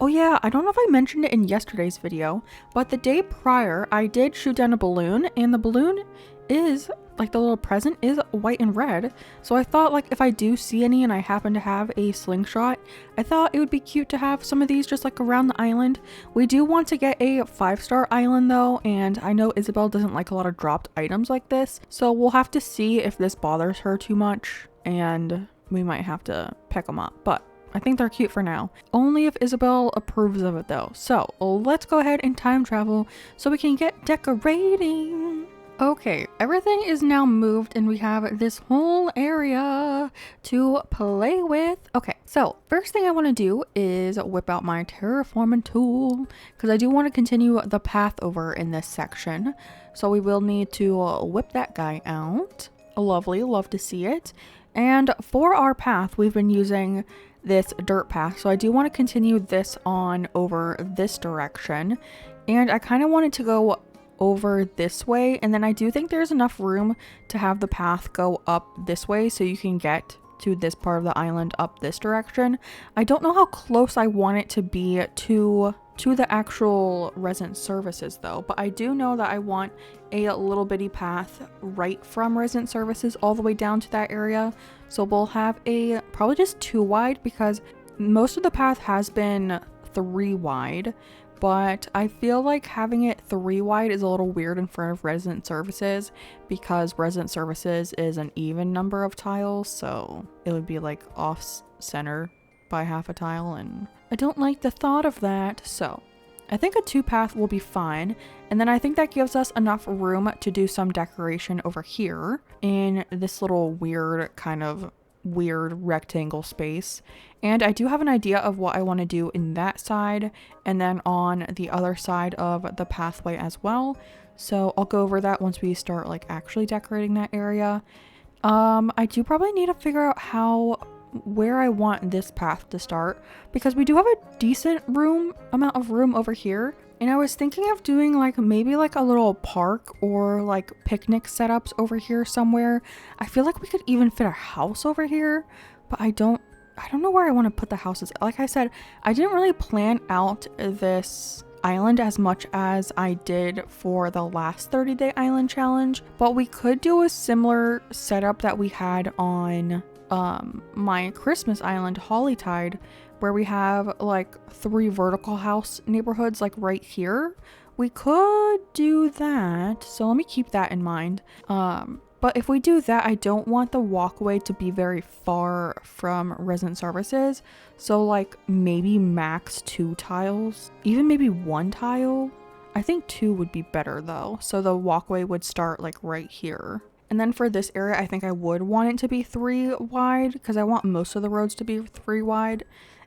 oh yeah, I don't know if I mentioned it in yesterday's video, but the day prior I did shoot down a balloon, and the balloon is like the little present is white and red. So I thought like if I do see any and I happen to have a slingshot, I thought it would be cute to have some of these just like around the island. We do want to get a 5-star island though, and I know Isabel doesn't like a lot of dropped items like this, so we'll have to see if this bothers her too much and we might have to pick them up, but I think they're cute for now. Only if Isabel approves of it though. So let's go ahead and time travel so we can get decorating. Okay, everything is now moved and we have this whole area to play with. Okay, so first thing I want to do is whip out my terraforming tool because I do want to continue the path over in this section. So we will need to whip that guy out. Lovely, love to see it. And for our path, we've been using this dirt path. So I do want to continue this on over this direction. And I kind of wanted to go over this way, and then I do think there's enough room to have the path go up this way so you can get to this part of the island up this direction. I don't know how close I want it to be to the actual resident services though, but I do know that I want a little bitty path right from resident services all the way down to that area. So we'll have a probably just 2 wide because most of the path has been 3 wide. But I feel like having it 3 wide is a little weird in front of resident services because resident services is an even number of tiles, so it would be like off center by half a tile, and I don't like the thought of that. So I think a 2 path will be fine, and then I think that gives us enough room to do some decoration over here in this little weird rectangle space. And I do have an idea of what I want to do in that side and then on the other side of the pathway as well. So I'll go over that once we start like actually decorating that area. I do probably need to figure out where I want this path to start because we do have a decent amount of room over here. And I was thinking of doing like maybe like a little park or like picnic setups over here somewhere. I feel like we could even fit a house over here, but I don't know where I want to put the houses. Like I said, I didn't really plan out this island as much as I did for the last 30-day island challenge, but we could do a similar setup that we had on my Christmas island, Hollytide, where we have like 3 vertical house neighborhoods like right here. We could do that, so let me keep that in mind. But if we do that, I don't want the walkway to be very far from resident services. So like maybe max 2 tiles, even maybe 1 tile. I think 2 would be better though. So the walkway would start like right here. And then for this area, I think I would want it to be 3 wide because I want most of the roads to be 3 wide.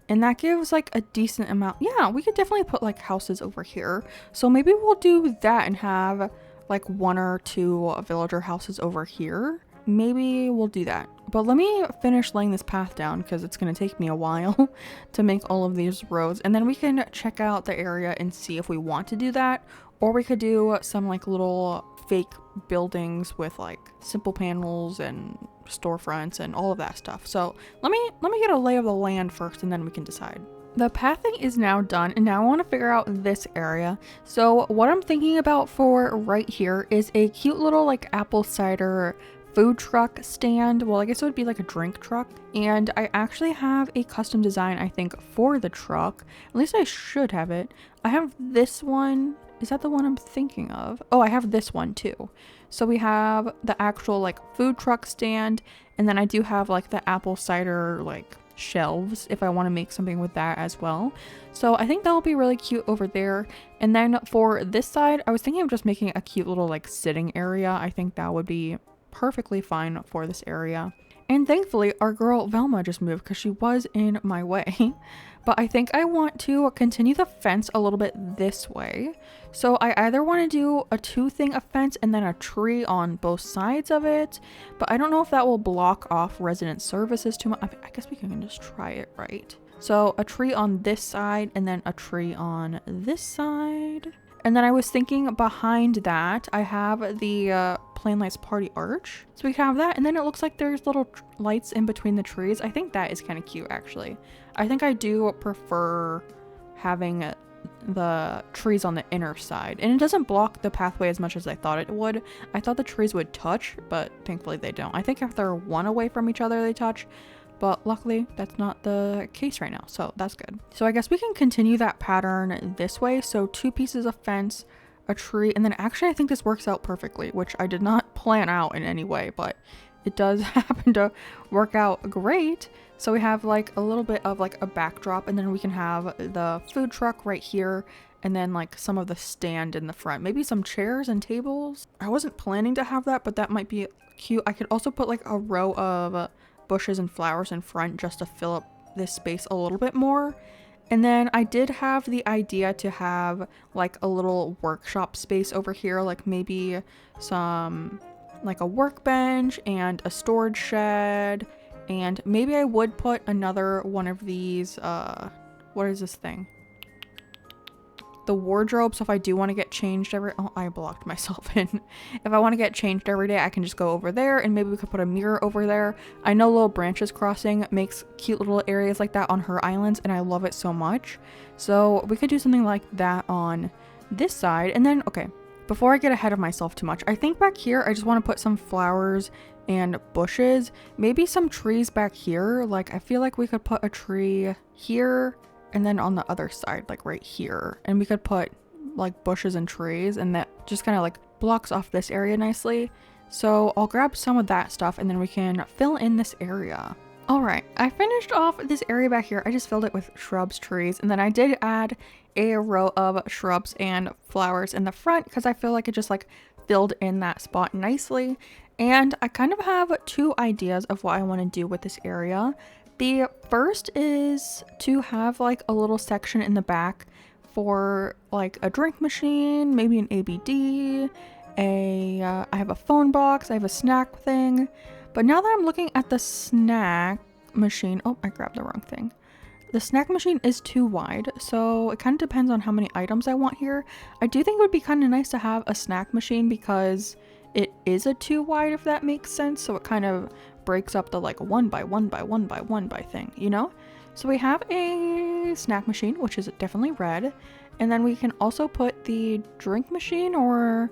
And that gives like a decent amount. Yeah, we could definitely put like houses over here. So maybe we'll do that and have like 1 or 2 villager houses over here. Maybe we'll do that. But let me finish laying this path down because it's going to take me a while to make all of these roads. And then we can check out the area and see if we want to do that. Or we could do some like little fake buildings with like simple panels and storefronts and all of that stuff. So let me get a lay of the land first and then we can decide. The pathing is now done, and now I want to figure out this area. So what I'm thinking about for right here is a cute little like apple cider food truck stand. Well, I guess it would be like a drink truck. And I actually have a custom design, I think, for the truck. At least I should have it. I have this one. Is that the one I'm thinking of? Oh, I have this one too. So we have the actual like food truck stand, and then I do have like the apple cider like shelves if I want to make something with that as well. So I think that will be really cute over there. And then for this side, I was thinking of just making a cute little like sitting area. I think that would be perfectly fine for this area. And thankfully our girl Velma just moved because she was in my way. But I think I want to continue the fence a little bit this way. So I either want to do a two thing of fence and then a tree on both sides of it. But I don't know if that will block off resident services too much. I guess we can just try it, right? So a tree on this side and then a tree on this side. And then I was thinking behind that, I have the Plain Lights Party Arch. So we can have that. And then it looks like there's little lights in between the trees. I think that is kind of cute, actually. I think I do prefer having the trees on the inner side. And it doesn't block the pathway as much as I thought it would. I thought the trees would touch, but thankfully they don't. I think if they're one away from each other, they touch. But luckily that's not the case right now, so that's good. So I guess we can continue that pattern this way. So two pieces of fence, a tree, and then actually I think this works out perfectly, which I did not plan out in any way, but it does happen to work out great. So we have like a little bit of like a backdrop, and then we can have the food truck right here, and then like some of the stand in the front, maybe some chairs and tables. I wasn't planning to have that, but that might be cute. I could also put like a row of bushes and flowers in front just to fill up this space a little bit more. And then I did have the idea to have like a little workshop space over here, like maybe some like a workbench and a storage shed, and maybe I would put another one of these what is this thing, the wardrobe. So if I do want to get changed I blocked myself in. If I want to get changed every day, I can just go over there, and maybe we could put a mirror over there. I know Little Branches Crossing makes cute little areas like that on her islands, and I love it so much. So we could do something like that on this side. And then, okay, before I get ahead of myself too much, I think back here, I just want to put some flowers and bushes, maybe some trees back here. Like I feel like we could put a tree here, and then on the other side, like right here, and we could put like bushes and trees, and that just kind of like blocks off this area nicely. So I'll grab some of that stuff, and then we can fill in this area. All right, I finished off this area back here. I just filled it with shrubs, trees, and then I did add a row of shrubs and flowers in the front because I feel like it just like filled in that spot nicely. And I kind of have two ideas of what I want to do with this area. The first is to have like a little section in the back for like a drink machine, maybe an ABD, I have a phone box, I have a snack thing. But now that I'm looking at the snack machine, oh, I grabbed the wrong thing. The snack machine is too wide, so it kind of depends on how many items I want here. I do think it would be kind of nice to have a snack machine because it is a too wide, if that makes sense. So it kind of breaks up the like 1 by 1 by 1 by 1 by thing, you know? So we have a snack machine, which is definitely red. And then we can also put the drink machine, or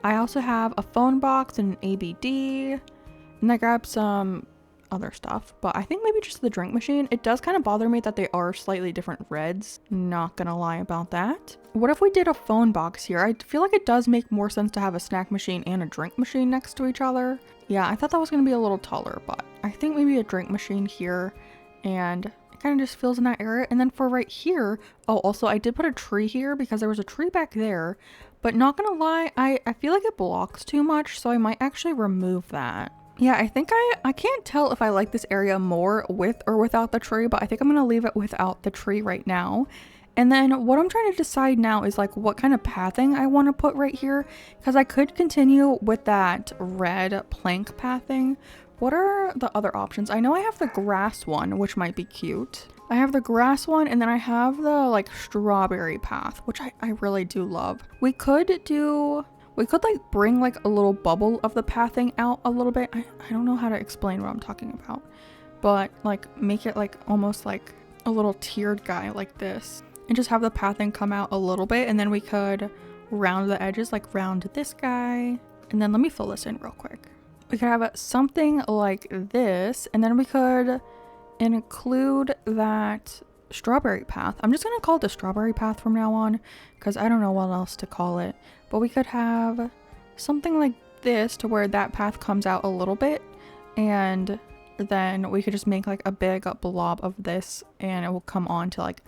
I also have a phone box and an ABD. And I grabbed some other stuff, but I think maybe just the drink machine. It does kind of bother me that they are slightly different reds. Not gonna lie about that. What if we did a phone box here? I feel like it does make more sense to have a snack machine and a drink machine next to each other. Yeah, I thought that was gonna be a little taller, but I think maybe a drink machine here, and it kind of just fills in that area. And then for right here, oh, also I did put a tree here because there was a tree back there, but not gonna lie, I feel like it blocks too much, so I might actually remove that. Yeah, I think I can't tell if I like this area more with or without the tree, but I think I'm gonna leave it without the tree right now. And then what I'm trying to decide now is like what kind of pathing I want to put right here, because I could continue with that red plank pathing. What are the other options? I know I have the grass one, which might be cute. I have the grass one, and then I have the like strawberry path, which I really do love. We could like bring like a little bubble of the pathing out a little bit. I don't know how to explain what I'm talking about, but like make it like almost like a little tiered guy like this and just have the pathing come out a little bit, and then we could round the edges, like round this guy. And then let me fill this in real quick. We could have something like this, and then we could include that strawberry path. I'm just gonna call it the strawberry path from now on because I don't know what else to call it. But we could have something like this to where that path comes out a little bit, and then we could just make like a big blob of this, and it will come on to like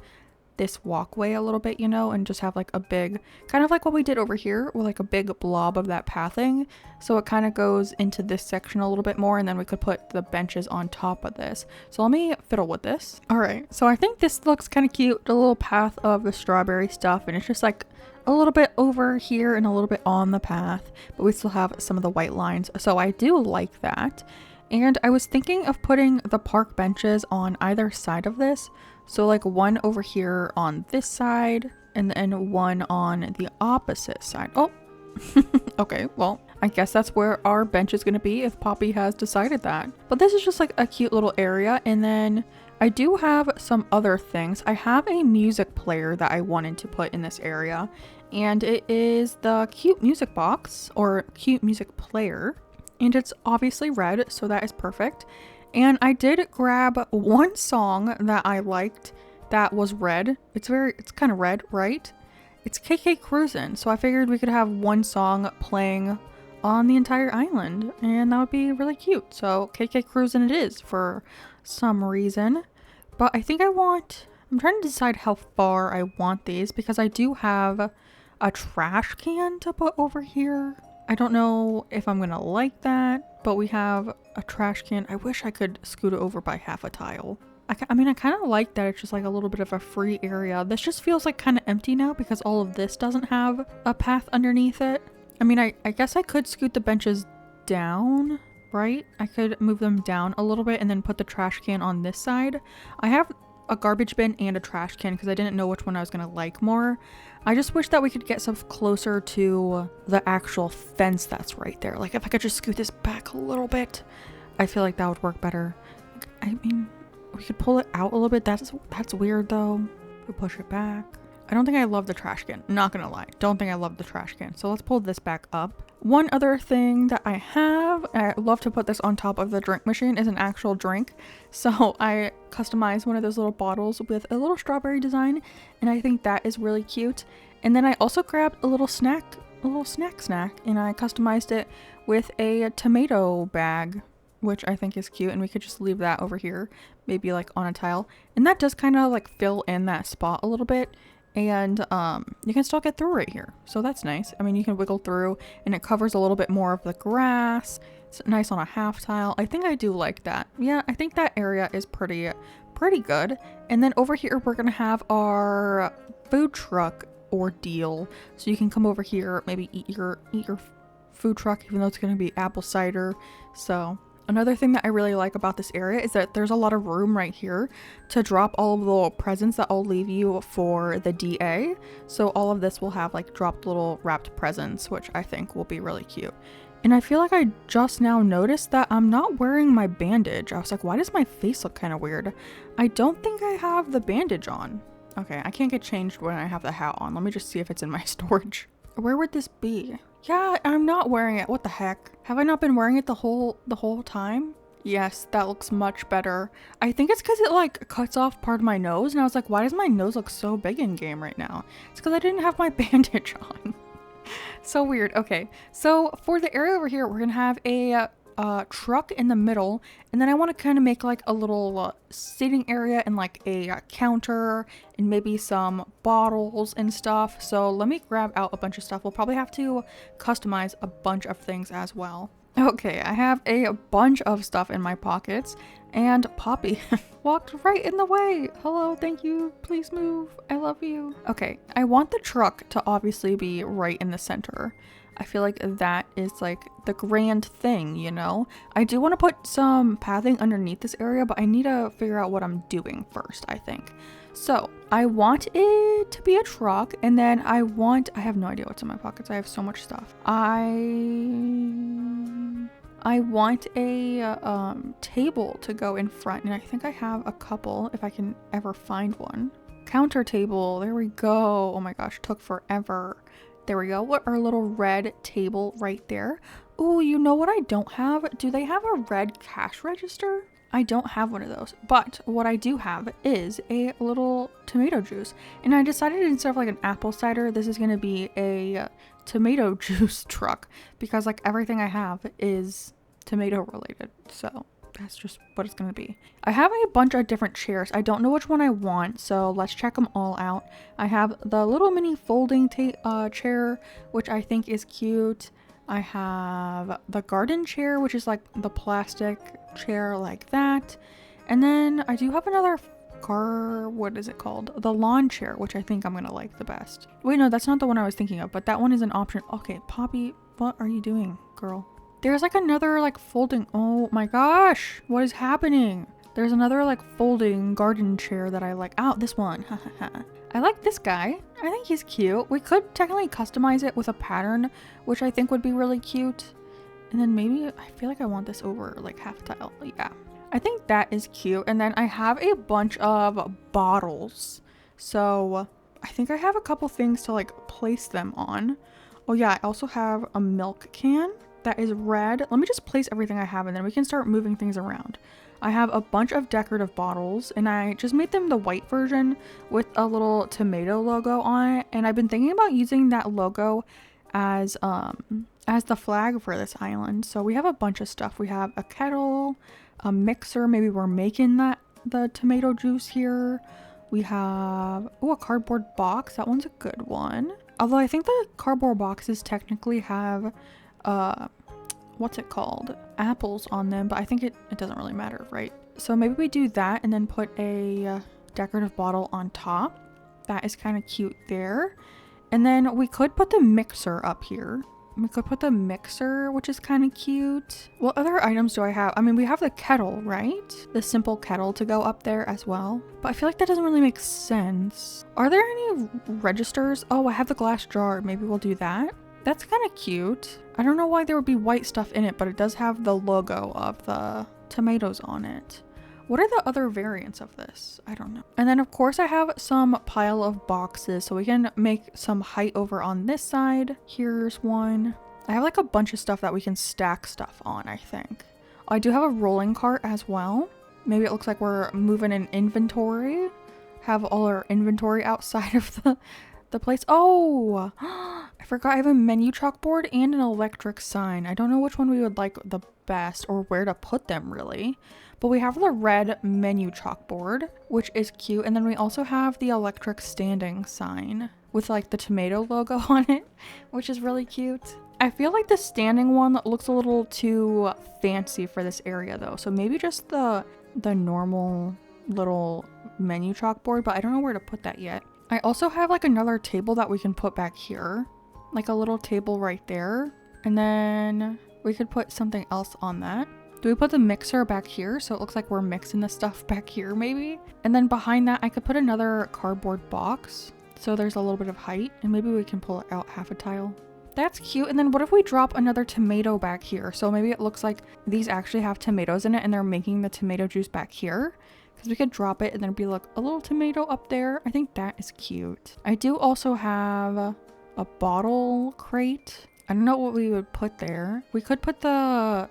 this walkway a little bit, you know, and just have like a big, kind of like what we did over here with like a big blob of that pathing. So it kind of goes into this section a little bit more, and then we could put the benches on top of this. So let me fiddle with this. All right, so I think this looks kind of cute, the little path of the strawberry stuff, and it's just like a little bit over here and a little bit on the path, but we still have some of the white lines. So I do like that. And I was thinking of putting the park benches on either side of this. So like one over here on this side and then one on the opposite side. Oh, okay, well, I guess that's where our bench is going to be if Poppy has decided that. But this is just like a cute little area. And then I do have some other things. I have a music player that I wanted to put in this area, and it is the cute music box or cute music player. And it's obviously red, so that is perfect. And I did grab one song that I liked that was red. It's kind of red, right? It's KK Cruisin'. So I figured we could have one song playing on the entire island, and that would be really cute. So KK Cruisin' it is for some reason. But I think I'm trying to decide how far I want these because I do have a trash can to put over here. I don't know if I'm gonna like that, but we have a trash can. I wish I could scoot it over by half a tile. I mean, I kind of like that it's just like a little bit of a free area. This just feels like kind of empty now because all of this doesn't have a path underneath it. I mean, I guess I could scoot the benches down, right? I could move them down a little bit and then put the trash can on this side. I have a garbage bin and a trash can because I didn't know which one I was gonna like more. I just wish that we could get some closer to the actual fence that's right there. Like if I could just scoot this back a little bit, I feel like that would work better. I mean, we could pull it out a little bit. That's weird though. We push it back. I don't think I love the trash can. Not gonna lie. Don't think I love the trash can. So let's pull this back up. One other thing that I have, I love to put this on top of the drink machine, is an actual drink. So I customized one of those little bottles with a little strawberry design, and I think that is really cute. And then I also grabbed a little snack, and I customized it with a tomato bag, which I think is cute, and we could just leave that over here, maybe like on a tile. And that does kind of like fill in that spot a little bit. And you can still get through right here, so that's nice. I mean, you can wiggle through and it covers a little bit more of the grass. It's nice on a half tile. I think I do like that. Yeah, I think that area is pretty good. And then over here we're gonna have our food truck ordeal, so you can come over here, maybe eat your food truck, even though it's gonna be apple cider. So another thing that I really like about this area is that there's a lot of room right here to drop all of the little presents that I'll leave you for the DA. So all of this will have like dropped little wrapped presents, which I think will be really cute. And I feel like I just now noticed that I'm not wearing my bandage. I was like, why does my face look kind of weird? I don't think I have the bandage on. Okay, I can't get changed when I have the hat on. Let me just see if it's in my storage. Where would this be? Yeah, I'm not wearing it. What the heck? Have I not been wearing it the whole time? Yes, that looks much better. I think it's because it like cuts off part of my nose, and I was like, why does my nose look so big in game right now? It's because I didn't have my bandage on. So weird. Okay, so for the area over here, we're gonna have a truck in the middle, and then I want to kind of make like a little seating area and like a counter and maybe some bottles and stuff. So let me grab out a bunch of stuff. We'll probably have to customize a bunch of things as well. Okay, I have a bunch of stuff in my pockets, and Poppy walked right in the way. Hello, thank you, please move, I love you. Okay, I want the truck to obviously be right in the center. I feel like that is like the grand thing, you know? I do want to put some pathing underneath this area, but I need to figure out what I'm doing first, I think. So I want it to be a truck, and then I have no idea what's in my pockets. I have so much stuff. I I want a table to go in front, and I think I have a couple if I can ever find one. Counter table, there we go. Oh my gosh, took forever. There we go. What, our little red table right there. Oh, you know what I don't have? Do they have a red cash register? I don't have one of those, but what I do have is a little tomato juice. And I decided instead of like an apple cider, this is going to be a tomato juice truck because like everything I have is tomato related. So that's just what it's going to be. I have a bunch of different chairs. I don't know which one I want, so let's check them all out. I have the little mini folding chair, which I think is cute. I have the garden chair, which is like the plastic chair like that. And then I do have another what is it called? The lawn chair, which I think I'm gonna like the best. Wait, no, that's not the one I was thinking of, but that one is an option. Okay, Poppy, what are you doing, girl? There's like another like folding. Oh my gosh, what is happening? There's another like folding garden chair that I like. Oh, this one. I like this guy. I think he's cute. We could technically customize it with a pattern, which I think would be really cute. And then maybe, I feel like I want this over like half tile. Yeah, I think that is cute. And then I have a bunch of bottles. So I think I have a couple things to like place them on. Oh yeah, I also have a milk can that is red. Let me just place everything I have and then we can start moving things around. I have a bunch of decorative bottles and I just made them the white version with a little tomato logo on it. And I've been thinking about using that logo as the flag for this island. So we have a bunch of stuff. We have a kettle, a mixer. Maybe we're making the tomato juice here. We have, oh, a cardboard box. That one's a good one. Although I think the cardboard boxes technically have, what's it called? Apples on them, but I think it doesn't really matter, right? So maybe we do that and then put a decorative bottle on top. That is kind of cute there. And then we could put the mixer up here. We could put the mixer, which is kind of cute. What other items do I have? I mean, we have the kettle, right? The simple kettle to go up there as well. But I feel like that doesn't really make sense. Are there any registers? Oh, I have the glass jar. Maybe we'll do that. That's kind of cute. I don't know why there would be white stuff in it, but it does have the logo of the tomatoes on it. What are the other variants of this? I don't know. And then of course I have some pile of boxes so we can make some height over on this side. Here's one. I have like a bunch of stuff that we can stack stuff on, I think. I do have a rolling cart as well. Maybe it looks like we're moving an inventory. Have all our inventory outside of the place. Oh, I forgot I have a menu chalkboard and an electric sign. I don't know which one we would like the best or where to put them really. But we have the red menu chalkboard, which is cute. And then we also have the electric standing sign with like the tomato logo on it, which is really cute. I feel like the standing one looks a little too fancy for this area though. So maybe just the normal little menu chalkboard, but I don't know where to put that yet. I also have like another table that we can put back here, like a little table right there. And then we could put something else on that. Do we put the mixer back here so it looks like we're mixing the stuff back here maybe? And then behind that I could put another cardboard box so there's a little bit of height and maybe we can pull it out half a tile. That's cute. And then what if we drop another tomato back here? So maybe it looks like these actually have tomatoes in it and they're making the tomato juice back here. Because we could drop it and then be like a little tomato up there. I think that is cute. I do also have a bottle crate. I don't know what we would put there. We could put the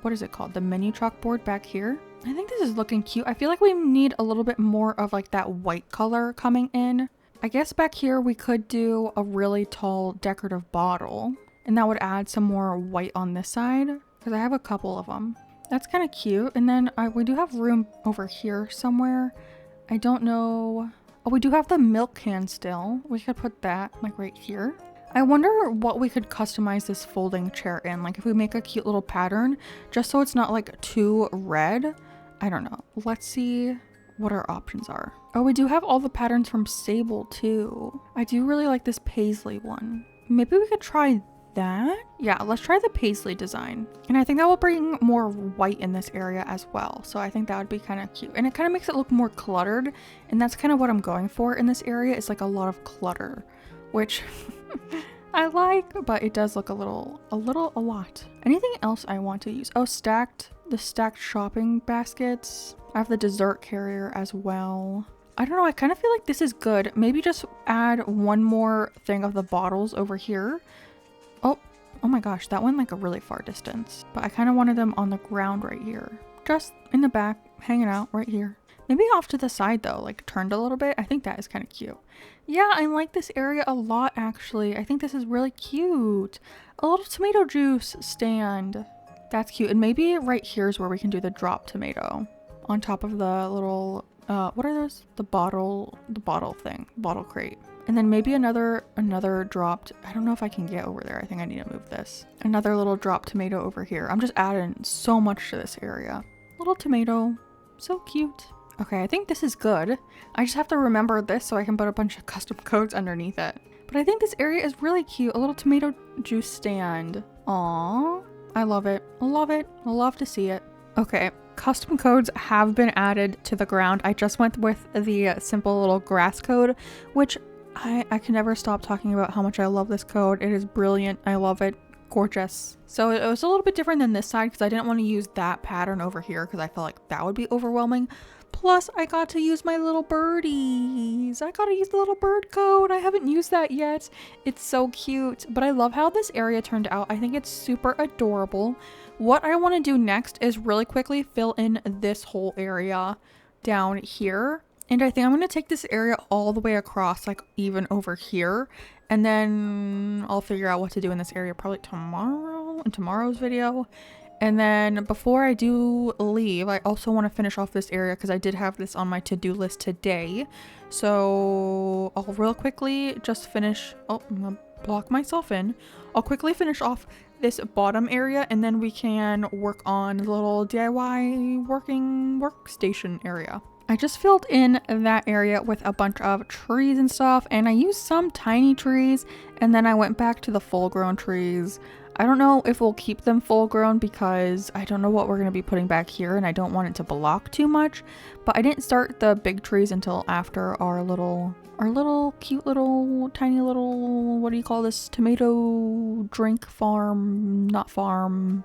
what is it called? The menu chalkboard back here. I think this is looking cute. I feel like we need a little bit more of like that white color coming in. I guess back here we could do a really tall decorative bottle and that would add some more white on this side because I have a couple of them. That's kind of cute. And then we do have room over here somewhere. I don't know. Oh, we do have the milk can still. We could put that like right here. I wonder what we could customize this folding chair in. Like if we make a cute little pattern just so it's not like too red. I don't know. Let's see what our options are. Oh, we do have all the patterns from Sable too. I do really like this paisley one. Maybe we could try that. Yeah, let's try the paisley design. And I think that will bring more white in this area as well. So I think that would be kind of cute. And it kind of makes it look more cluttered. And that's kind of what I'm going for in this area is like a lot of clutter, which I like, but it does look a lot. Anything else I want to use? Oh, the stacked shopping baskets. I have the dessert carrier as well. I don't know, I kind of feel like this is good. Maybe just add one more thing of the bottles over here. Oh my gosh, that went like a really far distance. But I kind of wanted them on the ground right here. Just in the back, hanging out right here. Maybe off to the side though, like turned a little bit. I think that is kind of cute. Yeah, I like this area a lot actually. I think this is really cute. A little tomato juice stand. That's cute. And maybe right here is where we can do the drop tomato. On top of the little, what are those? The bottle thing, bottle crate. And then maybe another dropped, I don't know if I can get over there. I think I need to move this. Another little drop tomato over here. I'm just adding so much to this area. Little tomato, so cute. Okay, I think this is good. I just have to remember this so I can put a bunch of custom codes underneath it. But I think this area is really cute. A little tomato juice stand. Aww, I love it. I love it. I love to see it. Okay, custom codes have been added to the ground. I just went with the simple little grass code, which I can never stop talking about how much I love this code. It is brilliant. I love it. Gorgeous. So it was a little bit different than this side because I didn't want to use that pattern over here because I felt like that would be overwhelming. Plus, I got to use my little birdies. I got to use the little bird code. I haven't used that yet. It's so cute. But I love how this area turned out. I think it's super adorable. What I want to do next is really quickly fill in this whole area down here. And I think I'm going to take this area all the way across, like even over here. And then I'll figure out what to do in this area probably tomorrow, in tomorrow's video. And then before I do leave, I also want to finish off this area because I did have this on my to-do list today. So I'll real quickly just finish, oh, I'm going to block myself in. I'll quickly finish off this bottom area and then we can work on the little DIY workstation area. I just filled in that area with a bunch of trees and stuff, and I used some tiny trees, and then I went back to the full-grown trees. I don't know if we'll keep them full-grown because I don't know what we're going to be putting back here, and I don't want it to block too much, but I didn't start the big trees until after our little cute little tiny little, what do you call this, tomato drink farm, not farm,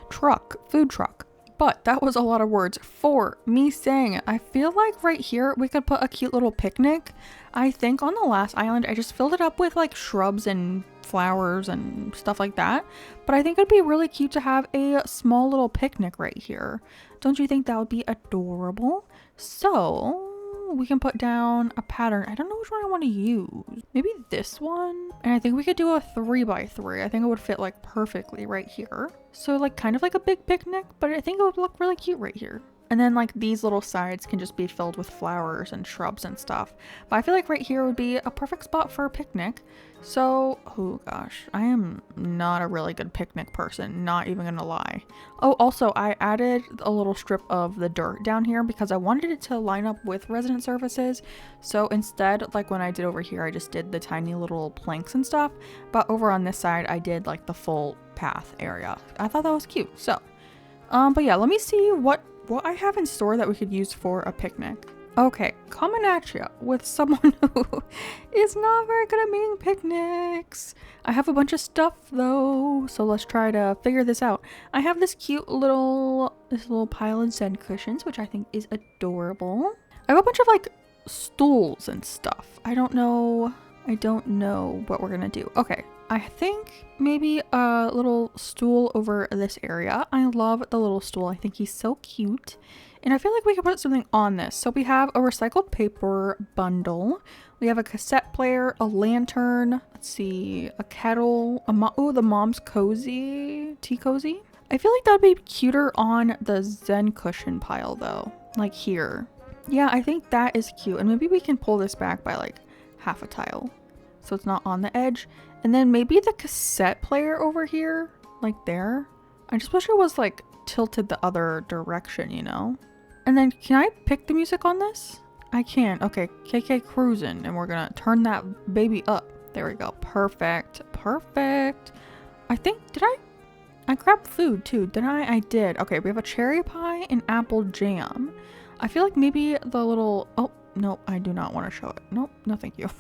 truck, food truck. But that was a lot of words for me saying it. I feel like right here we could put a cute little picnic. I think on the last island I just filled it up with like shrubs and flowers and stuff like that. But I think it'd be really cute to have a small little picnic right here. Don't you think that would be adorable? So we can put down a pattern. I don't know which one I want to use. Maybe this one? And I think we could do a 3x3. I think it would fit like perfectly right here. So like kind of like a big picnic, but I think it would look really cute right here. And then like these little sides can just be filled with flowers and shrubs and stuff. But I feel like right here would be a perfect spot for a picnic. So, oh gosh, I am not a really good picnic person, not even gonna lie. Oh, also I added a little strip of the dirt down here because I wanted it to line up with resident services. So instead, like when I did over here, I just did the tiny little planks and stuff. But over on this side, I did like the full path area. I thought that was cute. So, but yeah, let me see what I have in store that we could use for a picnic. Okay, coming at you with someone who is not very good at making picnics. I have a bunch of stuff though, so let's try to figure this out. I have this cute little pile of Zen cushions, which I think is adorable. I have a bunch of like stools and stuff. I don't know what we're gonna do. Okay, I think maybe a little stool over this area. I love the little stool. I think he's so cute. And I feel like we could put something on this. So we have a recycled paper bundle. We have a cassette player, a lantern, let's see, a kettle, the mom's cozy, tea cozy. I feel like that would be cuter on the Zen cushion pile though, like here. Yeah, I think that is cute. And maybe we can pull this back by like half a tile so it's not on the edge. And then maybe the cassette player over here, like there. I just wish it was like tilted the other direction, you know? And then can I pick the music on this? I can. Okay, KK cruising, and we're gonna turn that baby up. There we go. Perfect. Perfect. I think, I grabbed food too, didn't I? I did. Okay, we have a cherry pie and apple jam. I feel like maybe the little, oh, no, I do not want to show it. Nope, no thank you.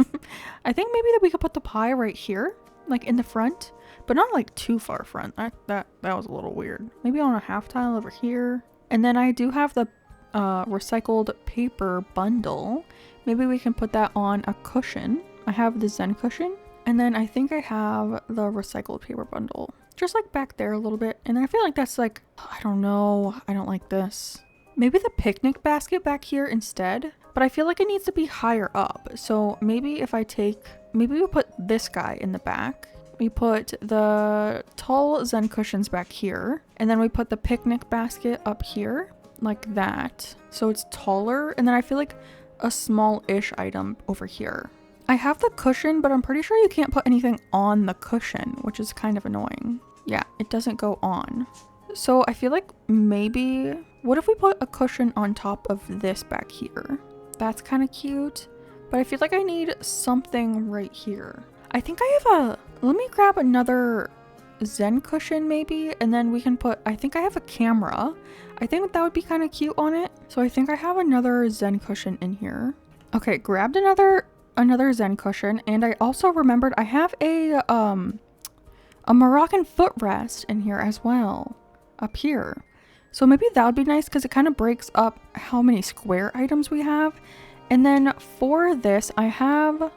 I think maybe that we could put the pie right here. like in the front, but not like too far front. That was a little weird. Maybe on a half tile over here. And then I do have the recycled paper bundle. Maybe we can put that on a cushion. I have the Zen cushion, and then I think I have the recycled paper bundle just like back there a little bit. And I feel like that's like, I don't know, I don't like this. Maybe the picnic basket back here instead, but I feel like it needs to be higher up. So maybe if I take, maybe we put this guy in the back. We put the tall Zen cushions back here, and then we put the picnic basket up here like that. So it's taller, and then I feel like a small-ish item over here. I have the cushion, but I'm pretty sure you can't put anything on the cushion, which is kind of annoying. Yeah, it doesn't go on. So I feel like maybe, what if we put a cushion on top of this back here? That's kind of cute, but I feel like I need something right here. I think I have let me grab another Zen cushion maybe, and then we can put, I think I have a camera. I think that would be kind of cute on it. So I think I have another Zen cushion in here. Okay, grabbed another Zen cushion, and I also remembered I have a Moroccan footrest in here as well, up here. So maybe that would be nice because it kind of breaks up how many square items we have. And then for this, I have,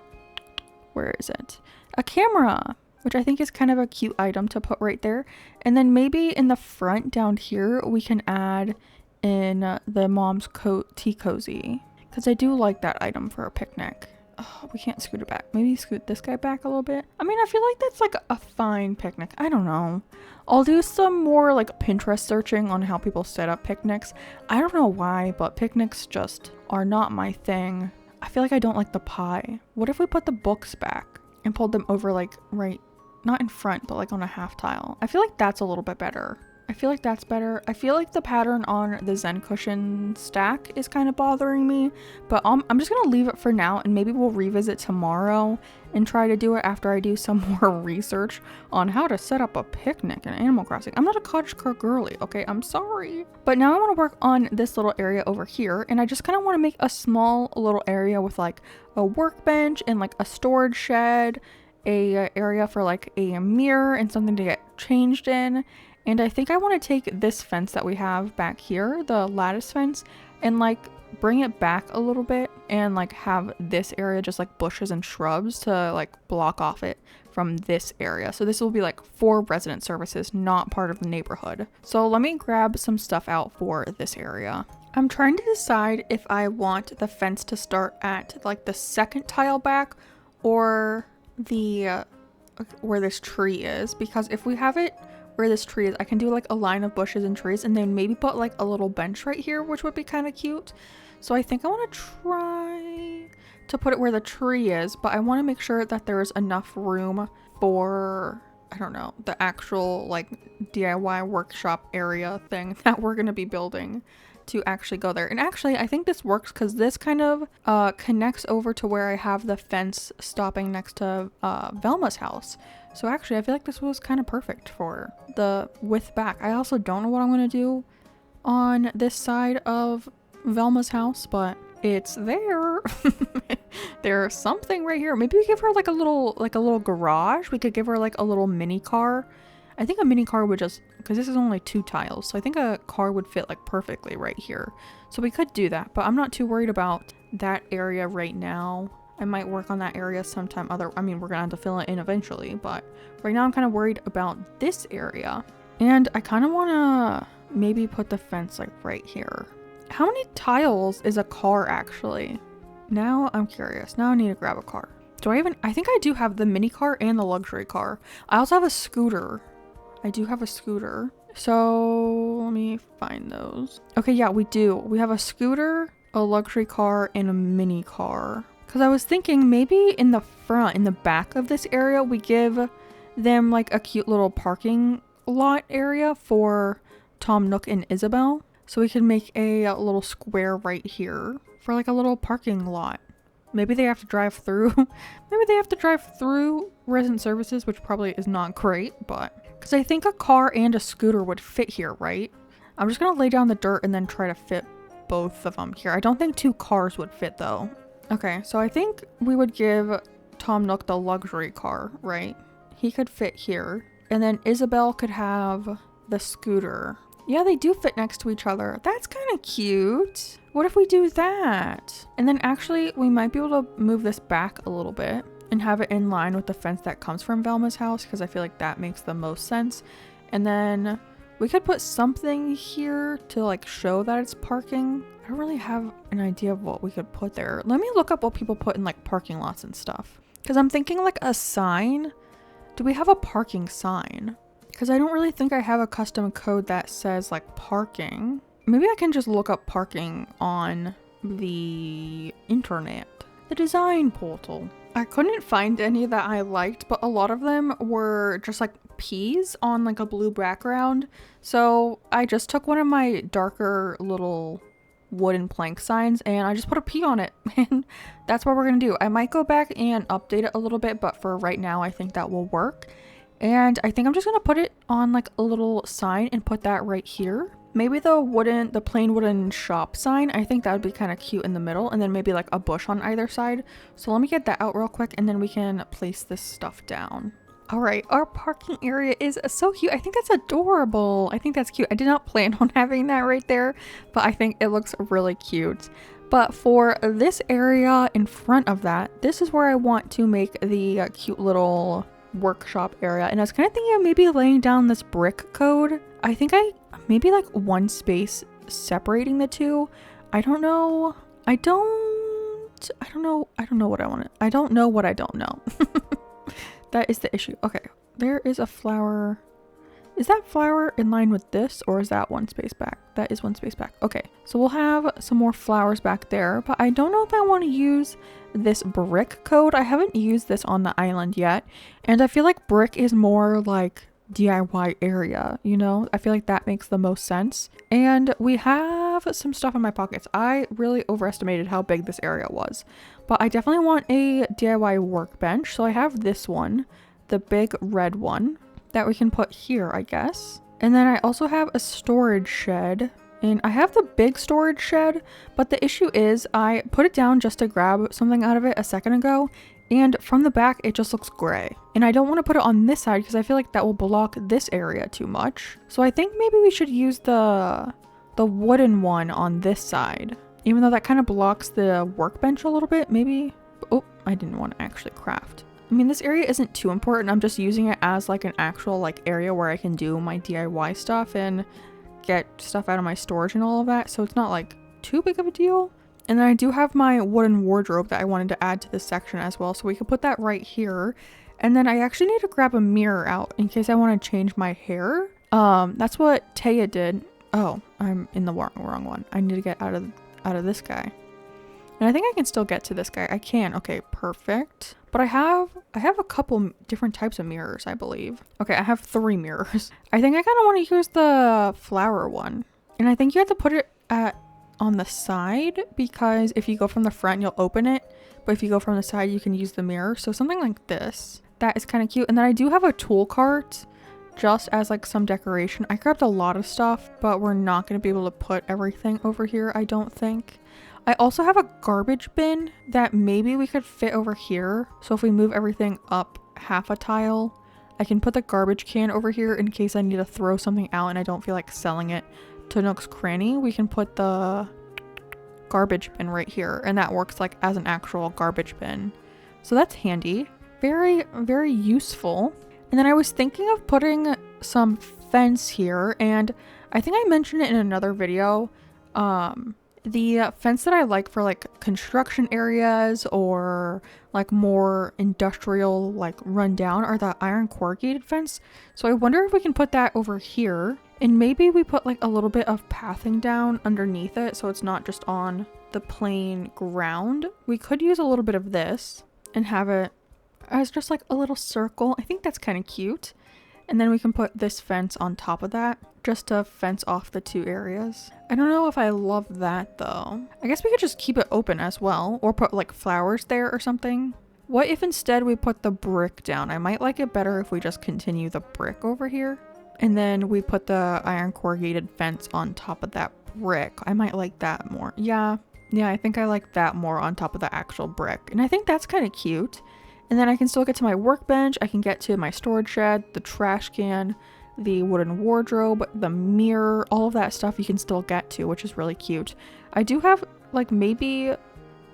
where is it? A camera, which I think is kind of a cute item to put right there. And then maybe in the front down here, we can add in the mom's tea cozy, because I do like that item for a picnic. Oh, we can't scoot it back. Maybe scoot this guy back a little bit. I mean, I feel like that's like a fine picnic. I don't know. I'll do some more like Pinterest searching on how people set up picnics. I don't know why, but picnics just are not my thing. I feel like I don't like the pie. What if we put the books back and pulled them over like right, not in front, but like on a half tile? I feel like that's a little bit better. I feel like that's better. I feel like the pattern on the Zen cushion stack is kind of bothering me, but I'm just gonna leave it for now, and maybe we'll revisit tomorrow and try to do it after I do some more research on how to set up a picnic in Animal Crossing. I'm not a cottagecore girly, okay? I'm sorry. But now I want to work on this little area over here, and I just kind of want to make a small little area with like a workbench and like a storage shed, a area for like a mirror and something to get changed in. And I think I want to take this fence that we have back here, the lattice fence, and like bring it back a little bit and like have this area just like bushes and shrubs to like block off it from this area. So this will be like for resident services, not part of the neighborhood. So let me grab some stuff out for this area. I'm trying to decide if I want the fence to start at like the second tile back or the where this tree is, because if we have it where this tree is, I can do like a line of bushes and trees and then maybe put like a little bench right here, which would be kind of cute. So I think I want to try to put it where the tree is, but I want to make sure that there is enough room for, I don't know, the actual like DIY workshop area thing that we're going to be building to actually go there. And actually I think this works because this kind of connects over to where I have the fence stopping next to Velma's house. So actually I feel like this was kind of perfect for the width back. I also don't know what I'm going to do on this side of Velma's house, but it's there. There's something right here. Maybe we give her like a little garage. We could give her like a little mini car. I think a mini car would just, because this is only 2 tiles, so I think a car would fit like perfectly right here. So we could do that, but I'm not too worried about that area right now. I might work on that area sometime I mean, we're gonna have to fill it in eventually, but right now I'm kind of worried about this area. And I kind of want to maybe put the fence like right here. How many tiles is a car actually? Now I'm curious. Now I need to grab a car. I think I do have the mini car and the luxury car. I also have a scooter. I do have a scooter. So let me find those. Okay, yeah, we do. We have a scooter, a luxury car, and a mini car. Because I was thinking maybe in the front, in the back of this area, we give them like a cute little parking lot area for Tom Nook and Isabel. So we can make a little square right here for like a little parking lot. Maybe they have to drive through. Maybe they have to drive through resident services, which probably is not great, but because I think a car and a scooter would fit here, right? I'm just gonna lay down the dirt and then try to fit both of them here. I don't think 2 cars would fit though. Okay, so I think we would give Tom Nook the luxury car, right? he could fit here. And then Isabel could have the scooter. Yeah, they do fit next to each other. That's kind of cute. What if we do that? And then actually we might be able to move this back a little bit and have it in line with the fence that comes from Velma's house, because I feel like that makes the most sense. And then we could put something here to like show that it's parking. I don't really have an idea of what we could put there. Let me look up what people put in like parking lots and stuff, because I'm thinking like a sign. Do we have a parking sign? Because I don't really think I have a custom code that says like parking. Maybe I can just look up parking on the internet. The design portal. I couldn't find any that I liked, but a lot of them were just like peas on like a blue background. So I just took one of my darker little wooden plank signs and I just put a pea on it, and that's what we're gonna do. I might go back and update it a little bit, but for right now I think that will work. And I think I'm just gonna put it on like a little sign and put that right here. Maybe the plain wooden shop sign, I think that would be kind of cute in the middle, and then maybe like a bush on either side. So let me get that out real quick and then we can place this stuff down. All right, our parking area is so cute. I think that's adorable. I think that's cute. I did not plan on having that right there, but I think it looks really cute. But for this area in front of that, this is where I want to make the cute little workshop area. And I was kind of thinking of maybe laying down this brick code. I think maybe like one space separating the two. I don't know. I don't know what I want. I don't know what I don't know. That is the issue. Okay, there is a flower. Is that flower in line with this, or is that one space back? That is one space back. Okay, so we'll have some more flowers back there, but I don't know if I want to use this brick code. I haven't used this on the island yet, and I feel like brick is more like DIY area, you know? I feel like that makes the most sense. And we have some stuff in my pockets. I really overestimated how big this area was, but I definitely want a DIY workbench. So I have this one, the big red one that we can put here, I guess. And then I also have a storage shed, and I have the big storage shed, but the issue is I put it down just to grab something out of it a second ago, and from the back it just looks gray. And I don't want to put it on this side because I feel like that will block this area too much. So I think maybe we should use the wooden one on this side, even though that kind of blocks the workbench a little bit. Maybe, oh, I didn't want to actually craft. I mean, this area isn't too important. I'm just using it as like an actual like area where I can do my DIY stuff and get stuff out of my storage and all of that. So it's not like too big of a deal. And then I do have my wooden wardrobe that I wanted to add to this section as well. So we could put that right here. And then I actually need to grab a mirror out in case I want to change my hair. That's what Taya did. Oh, I'm in the wrong one. I need to get out of this guy. And I think I can still get to this guy. I can. Okay, perfect. But I have a couple different types of mirrors, I believe. Okay, I have 3 mirrors. I think I kind of want to use the flower one. And I think you have to put it on the side, because if you go from the front, you'll open it. But if you go from the side, you can use the mirror. So something like this. That is kind of cute. And then I do have a tool cart just as like some decoration. I grabbed a lot of stuff, but we're not going to be able to put everything over here, I don't think. I also have a garbage bin that maybe we could fit over here. So if we move everything up half a tile, I can put the garbage can over here in case I need to throw something out and I don't feel like selling it to Nook's Cranny. We can put the garbage bin right here, and that works like as an actual garbage bin. So that's handy. Very, very useful. And then I was thinking of putting some fence here, and I think I mentioned it in another video. The fence that I like for like construction areas or like more industrial like rundown are the iron corrugated fence. So I wonder if we can put that over here, and maybe we put like a little bit of pathing down underneath it so it's not just on the plain ground. We could use a little bit of this and have it as just like a little circle. I think that's kind of cute. And then we can put this fence on top of that just to fence off the 2 areas. I don't know if I love that though. I guess we could just keep it open as well, or put like flowers there or something. What if instead we put the brick down? I might like it better if we just continue the brick over here. And then we put the iron corrugated fence on top of that brick. I might like that more. Yeah, I think I like that more on top of the actual brick. And I think that's kind of cute. And then I can still get to my workbench. I can get to my storage shed, the trash can, the wooden wardrobe, the mirror, all of that stuff you can still get to, which is really cute. I do have, like, maybe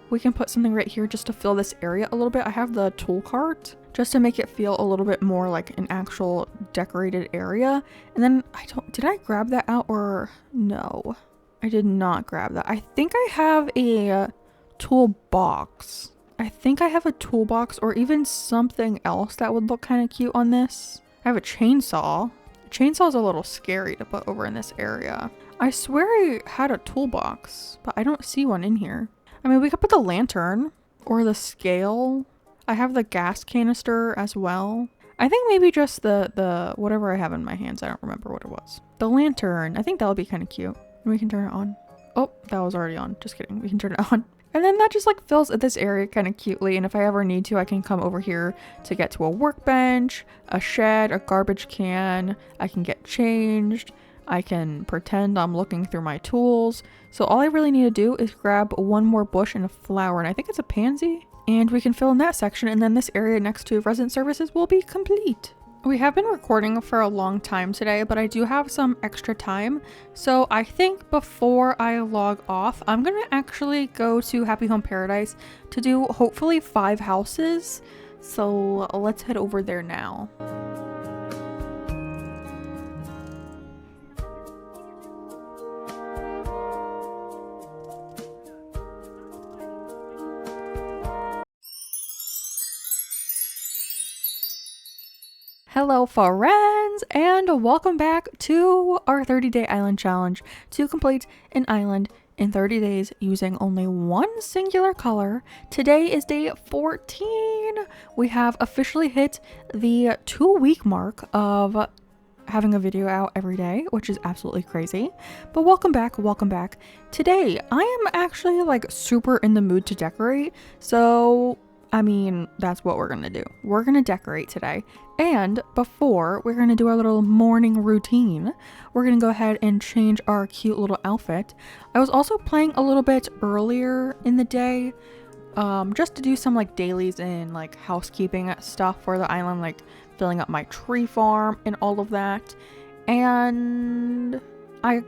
we can put something right here just to fill this area a little bit. I have the tool cart just to make it feel a little bit more like an actual decorated area. And then did I grab that out or no? I did not grab that. I think I have a toolbox. I think I have a toolbox or even something else that would look kind of cute on this. I have a chainsaw. A chainsaw is a little scary to put over in this area. I swear I had a toolbox, but I don't see one in here. I mean, we could put the lantern or the scale. I have the gas canister as well. I think maybe just the whatever I have in my hands. I don't remember what it was. The lantern. I think that would be kind of cute. And we can turn it on. Oh, that was already on. Just kidding. We can turn it on. And then that just like fills this area kind of cutely. And if I ever need to, I can come over here to get to a workbench, a shed, a garbage can. I can get changed. I can pretend I'm looking through my tools. So all I really need to do is grab one more bush and a flower. And I think it's a pansy. And we can fill in that section. And then this area next to resident services will be complete. We have been recording for a long time today, but I do have some extra time. So I think before I log off, I'm going to actually go to Happy Home Paradise to do hopefully 5 houses. So let's head over there now. Hello friends, and welcome back to our 30-day island challenge to complete an island in 30 days using only one singular color. Today is day 14. We have officially hit the 2-week mark of having a video out every day, which is absolutely crazy. But welcome back, welcome back. Today, I am actually like super in the mood to decorate, so I mean, that's what we're gonna do. We're gonna decorate today. And before we're gonna do our little morning routine, we're gonna go ahead and change our cute little outfit. I was also playing a little bit earlier in the day, just to do some like dailies and like housekeeping stuff for the island, like filling up my tree farm and all of that. And I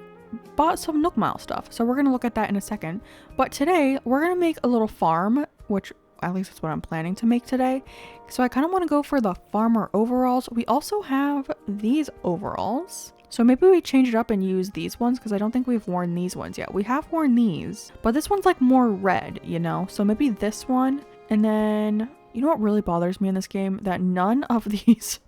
bought some Nook Mile stuff, so we're gonna look at that in a second. But today we're gonna make a little farm, which at least that's what I'm planning to make today. So I kind of want to go for the farmer overalls. We also have these overalls. So maybe we change it up and use these ones because I don't think we've worn these ones yet. We have worn these, but this one's like more red, you know? So maybe this one. And then, you know what really bothers me in this game? That none of these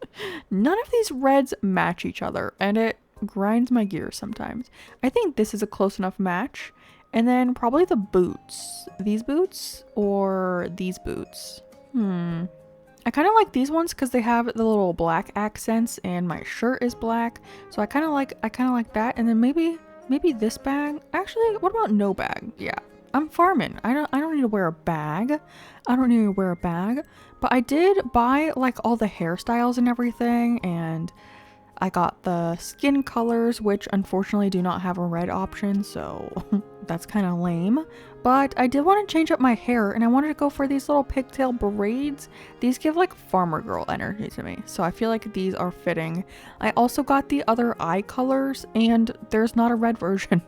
reds match each other, and it grinds my gears sometimes. I think this is a close enough match. And then probably the boots. These boots or these boots? I kind of like these ones because they have the little black accents and my shirt is black. So I kind of like that. And then maybe this bag. Actually, what about no bag? Yeah, I'm farming. I don't need to wear a bag. I don't need to wear a bag. But I did buy like all the hairstyles and everything, and I got the skin colors, which unfortunately do not have a red option, so that's kind of lame. But I did want to change up my hair, and I wanted to go for these little pigtail braids. These give like farmer girl energy to me, so I feel like these are fitting. I also got the other eye colors, and there's not a red version.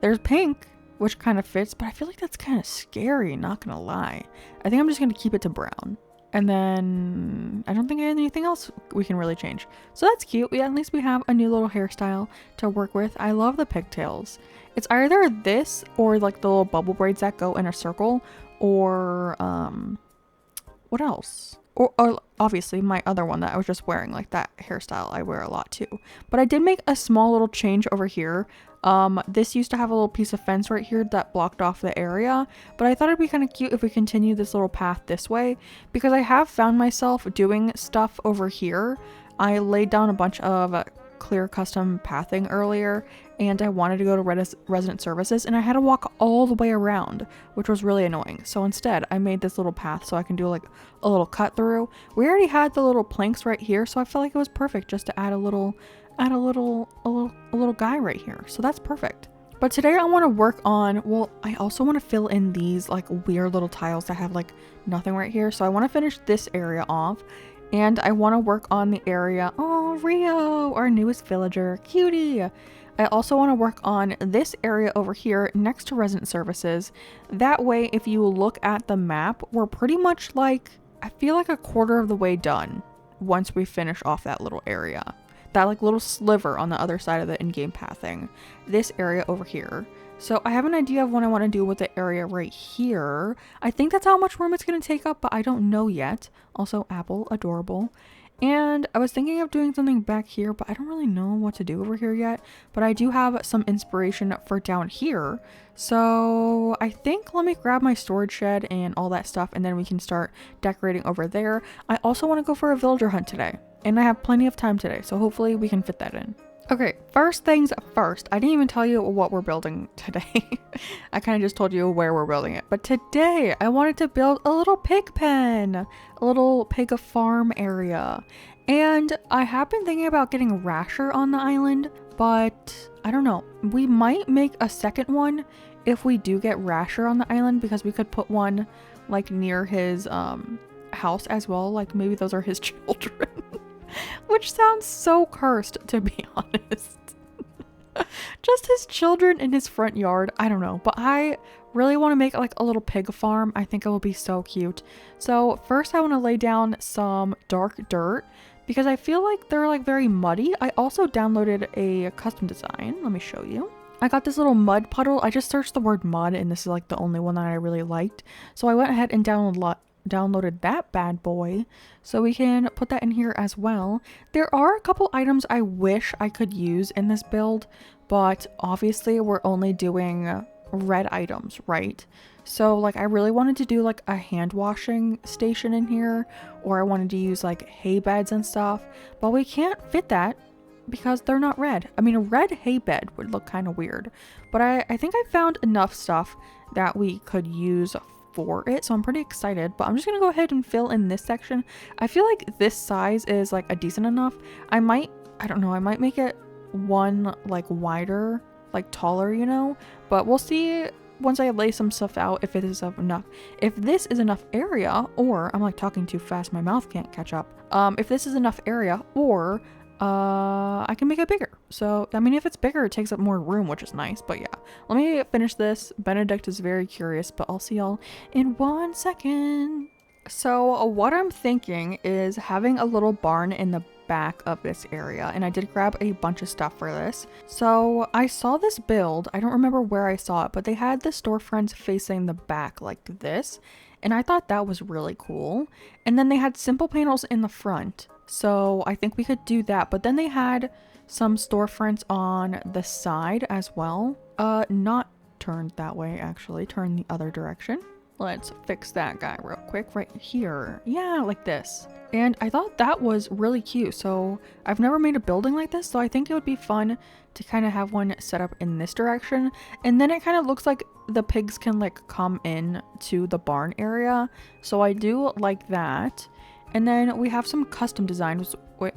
There's pink, which kind of fits, but I feel like that's kind of scary, not gonna lie. I think I'm just gonna keep it to brown. And then I don't think I have anything else we can really change. So that's cute. At least we have a new little hairstyle to work with. I love the pigtails. It's either this or like the little bubble braids that go in a circle, or what else? Or obviously my other one that I was just wearing, like that hairstyle I wear a lot too. But I did make a small little change over here. This used to have a little piece of fence right here that blocked off the area, but I thought it'd be kind of cute if we continue this little path this way, because I have found myself doing stuff over here. I laid down a bunch of clear custom pathing earlier, and I wanted to go to resident services, and I had to walk all the way around, which was really annoying. So instead I made this little path so I can do like a little cut through. We already had the little planks right here, so I felt like it was perfect just to add a little guy right here. So that's perfect. But today I want to work on, well, I also want to fill in these like weird little tiles that have like nothing right here. So I want to finish this area off, and I want to work on the area. Oh, Rio, our newest villager, cutie. I also want to work on this area over here next to resident services. That way, if you look at the map, we're pretty much like, I feel like a quarter of the way done once we finish off that little area. That like little sliver on the other side of the in-game pathing. This area over here. So I have an idea of what I want to do with the area right here. I think that's how much room it's going to take up, but I don't know yet. Also, Apple, adorable. And I was thinking of doing something back here, but I don't really know what to do over here yet. But I do have some inspiration for down here. So I think let me grab my storage shed and all that stuff, and then we can start decorating over there. I also want to go for a villager hunt today. And I have plenty of time today, so hopefully we can fit that in. Okay, first things first. I didn't even tell you what we're building today. I kind of just told you where we're building it. But today, I wanted to build a little pig pen. A little pig farm area. And I have been thinking about getting Rasher on the island, but I don't know. We might make a second one if we do get Rasher on the island, because we could put one like near his house as well. Like maybe those are his children. Which sounds so cursed, to be honest. Just his children in his front yard. I don't know. But I really want to make like a little pig farm. I think it will be so cute. So first I want to lay down some dark dirt because I feel like they're like very muddy. I also downloaded a custom design. Let me show you. I got this little mud puddle. I just searched the word mud and this is like the only one that I really liked. So I went ahead and downloaded that bad boy, so we can put that in here as well. There are a couple items I wish I could use in this build, but obviously we're only doing red items, right? So like I really wanted to do like a hand washing station in here, or I wanted to use like hay beds and stuff, but we can't fit that because they're not red. I mean, a red hay bed would look kind of weird, but I think I found enough stuff that we could use for it, so I'm pretty excited. But I'm just gonna go ahead and fill in this section. I feel like this size is like a decent enough. I don't know, I might make it one like wider, like taller, you know, but we'll see once I lay some stuff out if it is enough. If this is enough area, or I'm like talking too fast, my mouth can't catch up. If this is enough area, or I can make it bigger. So I mean, if it's bigger, it takes up more room, which is nice. But yeah, let me finish this. Benedict is very curious, but I'll see y'all in 1 second. So what I'm thinking is having a little barn in the back of this area, and I did grab a bunch of stuff for this. So I saw this build, I don't remember where I saw it, but they had the storefronts facing the back like this, and I thought that was really cool. And then they had simple panels in the front, so I think we could do that. But then they had some storefronts on the side as well. Not turned that way, actually. Turn the other direction. Let's fix that guy real quick right here. Yeah, like this. And I thought that was really cute. So I've never made a building like this, so I think it would be fun to kind of have one set up in this direction. And then it kind of looks like the pigs can like come in to the barn area. So I do like that. And then we have some custom designs. We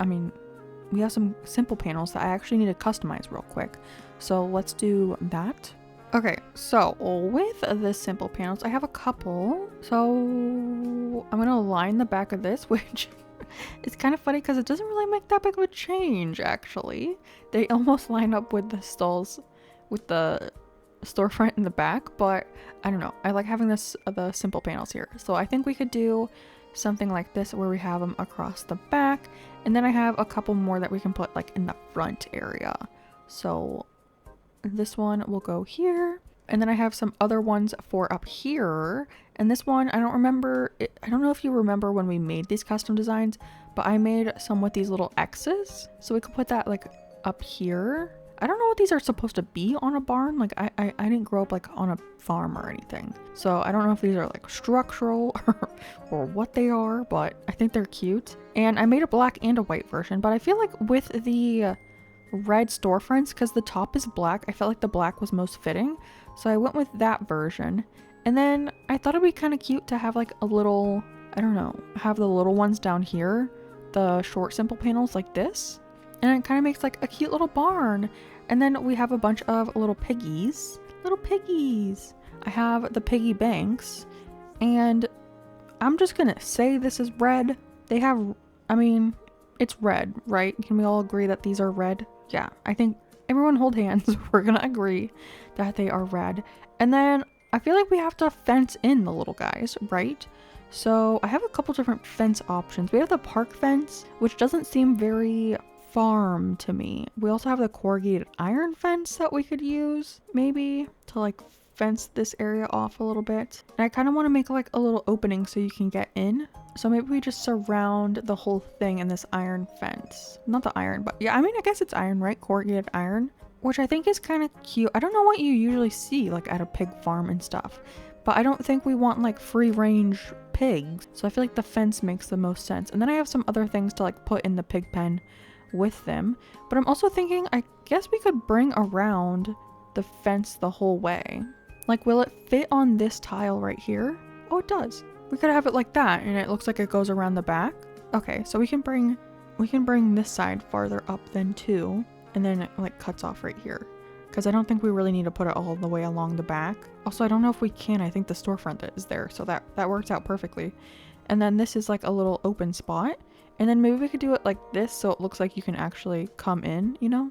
have some simple panels that I actually need to customize real quick. So let's do that. Okay, so with the simple panels, I have a couple. So I'm gonna line the back of this, which is kind of funny because it doesn't really make that big of a change, actually. They almost line up with the stalls, with the storefront in the back, but I don't know. I like having the simple panels here. So I think we could do something like this where we have them across the back, and then I have a couple more that we can put like in the front area. So this one will go here, and then I have some other ones for up here. And this one, I don't remember it, I don't know if you remember when we made these custom designs, but I made some with these little X's, so we could put that like up here. I don't know what these are supposed to be on a barn. Like I didn't grow up like on a farm or anything, so I don't know if these are like structural or what they are, but I think they're cute. And I made a black and a white version, but I feel like with the red storefronts, because the top is black, I felt like the black was most fitting, so I went with that version. And then I thought it'd be kind of cute to have like a little, I don't know, have the little ones down here, the short simple panels like this. And it kind of makes like a cute little barn. And then we have a bunch of little piggies. Little piggies. I have the piggy banks. And I'm just gonna say this is red. They have, I mean, it's red, right? Can we all agree that these are red? Yeah, I think everyone hold hands. We're gonna agree that they are red. And then I feel like we have to fence in the little guys, right? So I have a couple different fence options. We have the park fence, which doesn't seem very farm to me. We also have the corrugated iron fence that we could use maybe to like fence this area off a little bit. And I kind of want to make like a little opening so you can get in. So maybe we just surround the whole thing in this iron fence. Not the iron, but yeah, I mean, I guess it's iron, right? Corrugated iron, which I think is kind of cute. I don't know what you usually see like at a pig farm and stuff, but I don't think we want like free range pigs. So I feel like the fence makes the most sense. And then I have some other things to like put in the pig pen with them. But I'm also thinking, I guess we could bring around the fence the whole way. Like, will it fit on this tile right here? Oh, it does. We could have it like that, and it looks like it goes around the back. Okay, so we can bring this side farther up then too, and then it like cuts off right here. Because I don't think we really need to put it all the way along the back. Also, I don't know if we can. I think the storefront is there, so that works out perfectly. And then this is like a little open spot. And then maybe we could do it like this so it looks like you can actually come in, you know?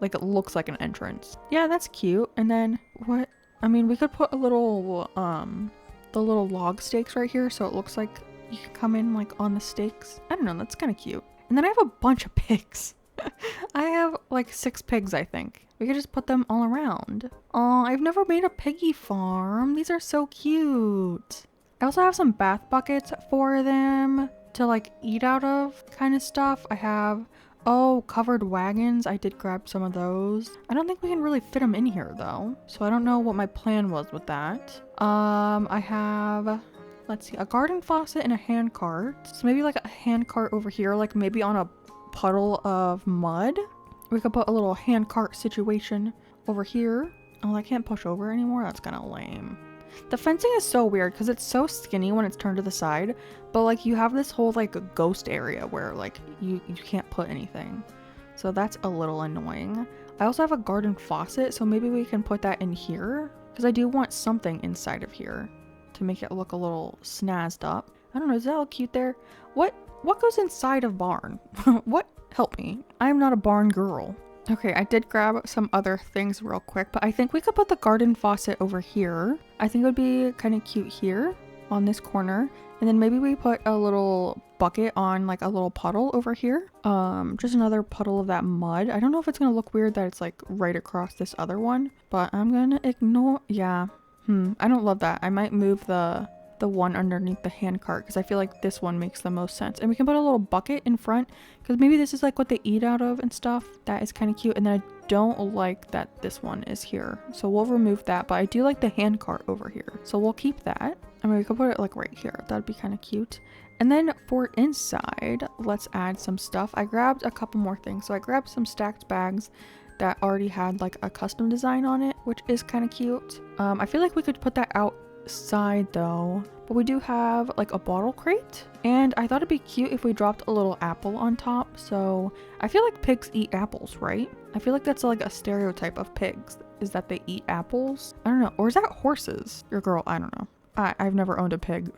Like it looks like an entrance. Yeah, that's cute. And then what? I mean, we could put a little, the little log stakes right here so it looks like you can come in like on the stakes. I don't know, that's kind of cute. And then I have a bunch of pigs. I have like 6 pigs, I think. We could just put them all around. Oh, I've never made a piggy farm. These are so cute. I also have some bath buckets for them to like eat out of kind of stuff. I have, oh, covered wagons. I did grab some of those. I don't think we can really fit them in here though. So I don't know what my plan was with that. I have, let's see, a garden faucet and a hand cart. So maybe like a hand cart over here, like maybe on a puddle of mud. We could put a little hand cart situation over here. Oh, I can't push over anymore. That's kind of lame. The fencing is so weird because it's so skinny when it's turned to the side, but like you have this whole like ghost area where like you can't put anything. So that's a little annoying. I also have a garden faucet, so maybe we can put that in here because I do want something inside of here to make it look a little snazzed up. I don't know, does that look cute there? What goes inside of barn? What? Help me. I'm not a barn girl. Okay, I did grab some other things real quick, but I think we could put the garden faucet over here. I think it would be kind of cute here on this corner. And then maybe we put a little bucket on like a little puddle over here. Just another puddle of that mud. I don't know if it's gonna look weird that it's like right across this other one, but I'm gonna ignore. Yeah. I don't love that. I might move the one underneath the hand cart because I feel like this one makes the most sense. And we can put a little bucket in front because maybe this is like what they eat out of and stuff. That is kind of cute. And then I don't like that this one is here, so we'll remove that, but I do like the hand cart over here, so we'll keep that. I mean, we could put it like right here. That'd be kind of cute. And then for inside, let's add some stuff. I grabbed a couple more things. So I grabbed some stacked bags that already had like a custom design on it, which is kind of cute. I feel like we could put that outside though, but we do have like a bottle crate, and I thought it'd be cute if we dropped a little apple on top. So I feel like pigs eat apples, right? I feel like that's like a stereotype of pigs, is that they eat apples. I don't know, or is that horses? Your girl, I don't know. I've never owned a pig.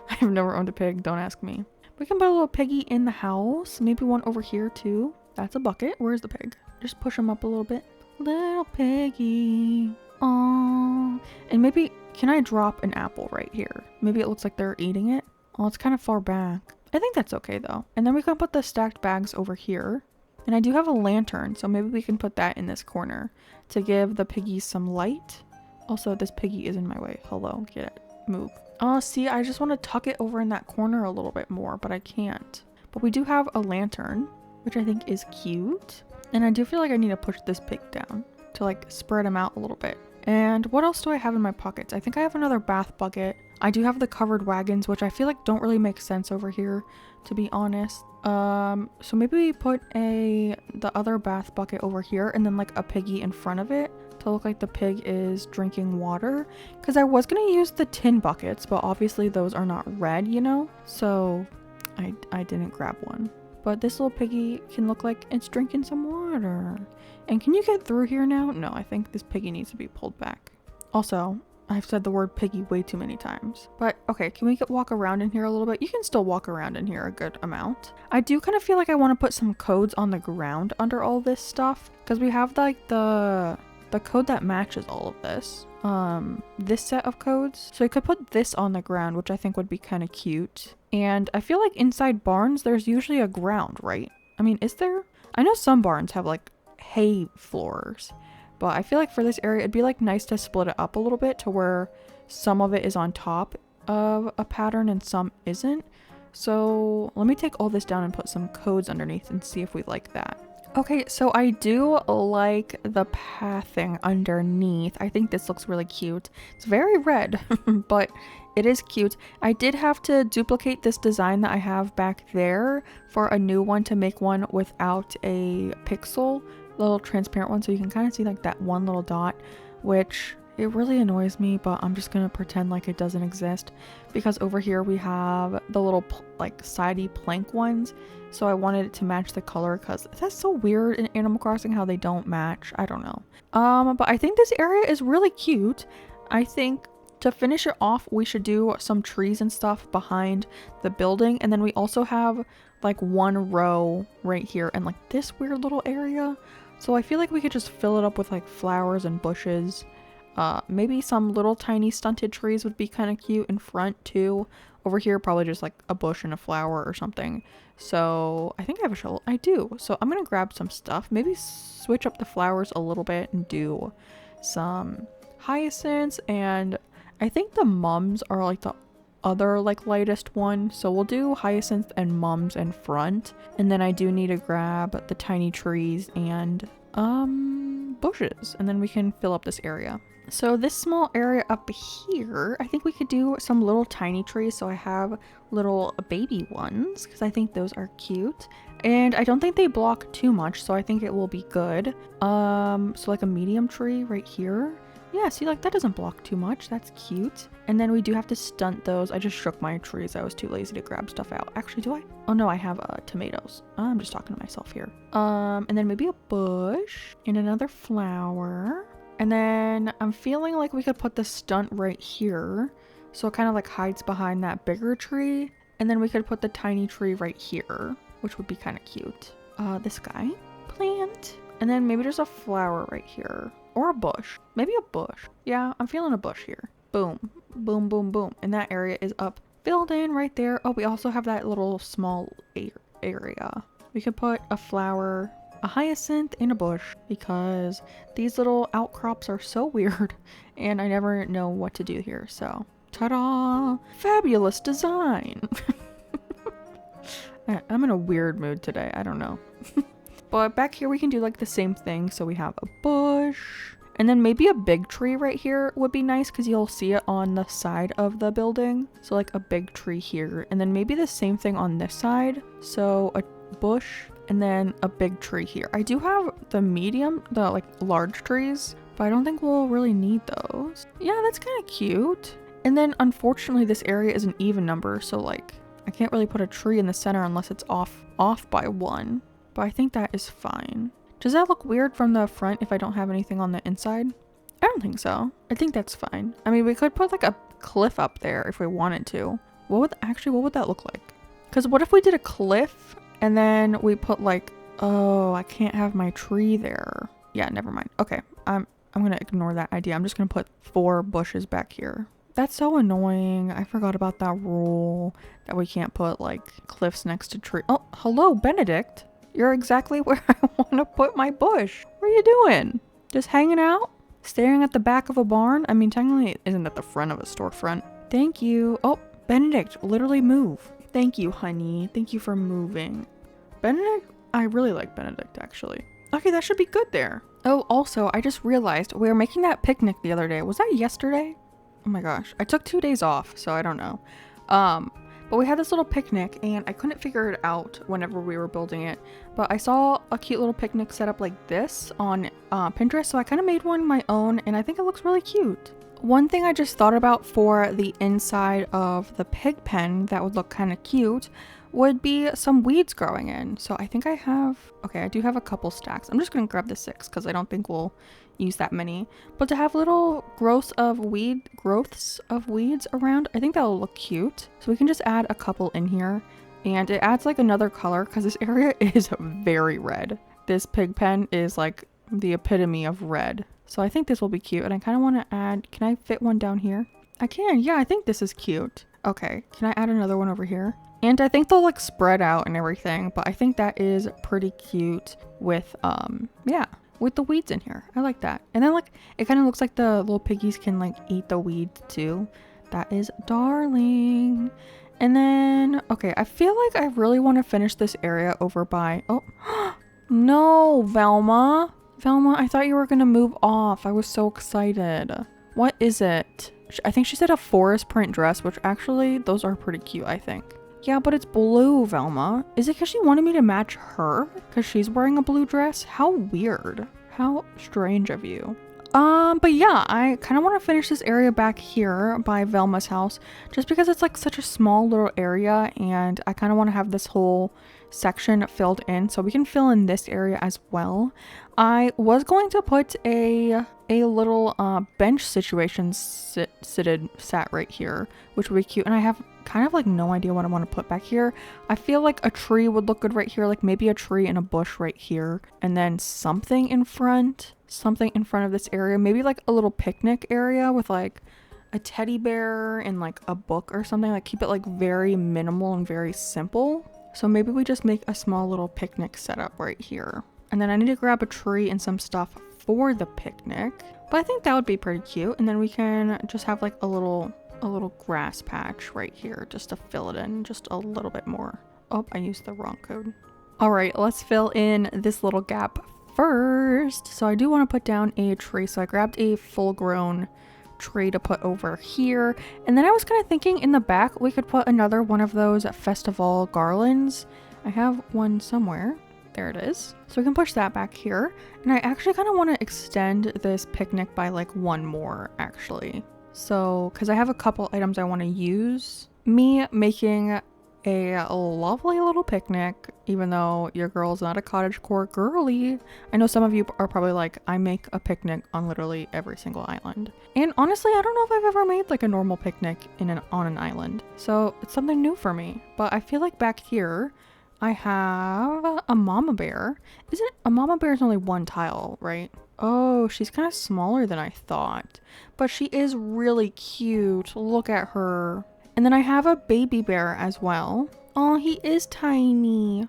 I've never owned a pig, don't ask me. We can put a little piggy in the house, maybe one over here too. That's a bucket. Where's the pig? Just push him up a little bit. Little piggy. Aww. And maybe, can I drop an apple right here? Maybe it looks like they're eating it. Oh, it's kind of far back. I think that's okay though. And then we can put the stacked bags over here. And I do have a lantern, so maybe we can put that in this corner to give the piggies some light. Also, this piggy is in my way. Hello, get it, move. Oh, see, I just want to tuck it over in that corner a little bit more, but I can't. But we do have a lantern, which I think is cute. And I do feel like I need to push this pig down to like spread him out a little bit. And what else do I have in my pockets? I think I have another bath bucket. I do have the covered wagons, which I feel like don't really make sense over here, to be honest. So maybe we put the other bath bucket over here and then like a piggy in front of it to look like the pig is drinking water. Because I was gonna use the tin buckets, but obviously those are not red, you know? So I didn't grab one. But this little piggy can look like it's drinking some water. And can you get through here now? No, I think this piggy needs to be pulled back. Also, I've said the word piggy way too many times. But okay, can we walk around in here a little bit? You can still walk around in here a good amount. I do kind of feel like I want to put some codes on the ground under all this stuff, because we have like the code that matches all of this. This set of codes. So I could put this on the ground, which I think would be kind of cute. And I feel like inside barns, there's usually a ground, right? I mean, is there? I know some barns have like hay floors. But I feel like for this area, it'd be like nice to split it up a little bit to where some of it is on top of a pattern and some isn't. So let me take all this down and put some codes underneath and see if we like that. Okay, so I do like the pathing underneath. I think this looks really cute. It's very red, but it is cute. I did have to duplicate this design that I have back there for a new one to make one without a pixel. Little transparent one, so you can kind of see like that one little dot, which it really annoys me, but I'm just gonna pretend like it doesn't exist, because over here we have the little like sidey plank ones, so I wanted it to match the color, because that's so weird in Animal Crossing how they don't match. I don't know. But I think this area is really cute. I think to finish it off, we should do some trees and stuff behind the building, and then we also have like one row right here and like this weird little area. So I feel like we could just fill it up with like flowers and bushes. Maybe some little tiny stunted trees would be kind of cute in front too. Over here, probably just like a bush and a flower or something. So I think I have a shovel. I do. So I'm gonna grab some stuff. Maybe switch up the flowers a little bit and do some hyacinths. And I think the mums are like the other like lightest one, so we'll do hyacinth and mums in front, and then I do need to grab the tiny trees and bushes, and then we can fill up this area. So this small area up here, I think we could do some little tiny trees, so I have little baby ones because I think those are cute, and I don't think they block too much, so I think it will be good. So like a medium tree right here. Yeah, see, like that doesn't block too much. That's cute. And then we do have to stunt those. I just shook my trees. I was too lazy to grab stuff out. Actually, do I? Oh no, I have tomatoes. I'm just talking to myself here. And then maybe a bush and another flower. And then I'm feeling like we could put the stunt right here, so it kind of like hides behind that bigger tree. And then we could put the tiny tree right here, which would be kind of cute. This guy, plant. And then maybe there's a flower right here. Or a bush. Maybe a bush. Yeah, I'm feeling a bush here. Boom. Boom, boom, boom. And that area is up filled in right there. Oh, we also have that little small area. We could put a flower, a hyacinth, and a bush, because these little outcrops are so weird and I never know what to do here. So, ta-da! Fabulous design! I'm in a weird mood today. I don't know. But back here we can do like the same thing. So we have a bush, and then maybe a big tree right here would be nice because you'll see it on the side of the building. So like a big tree here, and then maybe the same thing on this side. So a bush and then a big tree here. I do have the like large trees, but I don't think we'll really need those. Yeah, that's kind of cute. And then unfortunately this area is an even number, so like I can't really put a tree in the center unless it's off by one. But I think that is fine. Does that look weird from the front if I don't have anything on the inside? I don't think so. I think that's fine. I mean, we could put like a cliff up there if we wanted to. What would that look like? Because what if we did a cliff and then we put like, oh, I can't have my tree there. Yeah, never mind. Okay, I'm gonna ignore that idea. I'm just gonna put 4 bushes back here. That's so annoying. I forgot about that rule that we can't put like cliffs next to tree. Oh, hello, Benedict. You're exactly where I want to put my bush. What are you doing? Just hanging out? Staring at the back of a barn? I mean, technically it isn't at the front of a storefront. Thank you. Oh, Benedict, literally move. Thank you, honey. Thank you for moving. Benedict? I really like Benedict, actually. Okay, that should be good there. Oh, also, I just realized we were making that picnic the other day. Was that yesterday? Oh my gosh. I took 2 days off, so I don't know. But we had this little picnic and I couldn't figure it out whenever we were building it. But I saw a cute little picnic set up like this on Pinterest. So I kind of made one my own and I think it looks really cute. One thing I just thought about for the inside of the pig pen that would look kind of cute would be some weeds growing in. So I think I have, okay, I do have a couple stacks. I'm just gonna grab the 6 because I don't think we'll use that many. But to have little growths of weeds around, I think that'll look cute. So we can just add a couple in here, and it adds like another color because this area is very red. This pig pen is like the epitome of red. So I think this will be cute, and I kind of want to add, can I fit one down here? I can, yeah, I think this is cute. Okay, can I add another one over here? And I think they'll like spread out and everything, but I think that is pretty cute with, yeah, with the weeds in here. I like that. And then like, it kind of looks like the little piggies can like eat the weeds too. That is darling. And then, okay, I feel like I really want to finish this area over by, oh, no, Velma. Velma, I thought you were going to move off. I was so excited. What is it? I think she said a forest print dress, which actually, those are pretty cute, I think. Yeah, but it's blue, Velma. Is it because she wanted me to match her? Because she's wearing a blue dress? How weird. How strange of you. But yeah, I kind of want to finish this area back here by Velma's house, just because it's like such a small little area, and I kind of want to have this whole section filled in, so we can fill in this area as well. I was going to put a little bench situation sat right here, which would be cute, and I have kind of like no idea what I want to put back here. I feel like a tree would look good right here, like maybe a tree and a bush right here, and then something in front of this area, maybe like a little picnic area with like a teddy bear and like a book or something, like keep it like very minimal and very simple. So maybe we just make a small little picnic setup right here. And then I need to grab a tree and some stuff for the picnic, but I think that would be pretty cute. And then we can just have like a little grass patch right here just to fill it in just a little bit more. Oh, I used the wrong code. All right, let's fill in this little gap first. So I do want to put down a tree. So I grabbed a full-grown tree to put over here, and then I was kind of thinking in the back we could put another one of those festival garlands. I have one somewhere. There it is. So we can push that back here, and I actually kind of want to extend this picnic by like one more actually. So because I have a couple items I want to use. Me making a lovely little picnic, even though your girl's not a cottagecore girly. I know some of you are probably like, I make a picnic on literally every single island. And honestly, I don't know if I've ever made like a normal picnic on an island. So it's something new for me. But I feel like back here, I have a mama bear. Isn't a mama bear is only one tile, right? Oh, she's kind of smaller than I thought. But she is really cute. Look at her. And then I have a baby bear as well. Oh, he is tiny.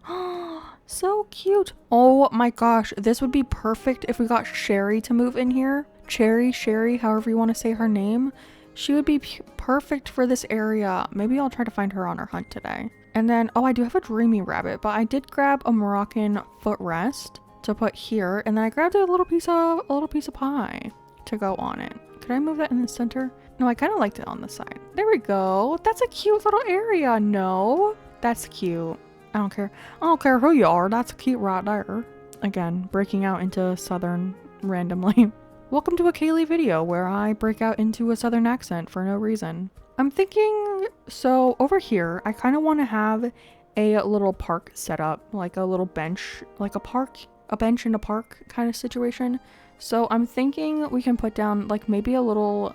So cute. Oh my gosh, this would be perfect if we got Sherry to move in here. Sherry, however you want to say her name. She would be perfect for this area. Maybe I'll try to find her on her hunt today. And then, oh, I do have a dreamy rabbit, but I did grab a Moroccan footrest to put here. And then I grabbed a little piece of pie to go on it. Could I move that in the center? No, I kind of liked it on the side. There we go. That's a cute little area. No, that's cute. I don't care who you are. That's cute right there. Again, breaking out into Southern randomly. Welcome to a Kaylee video where I break out into a Southern accent for no reason. I'm thinking, so over here, I kind of want to have a little park set up, like a little bench, like a bench in a park kind of situation. So I'm thinking we can put down like maybe a little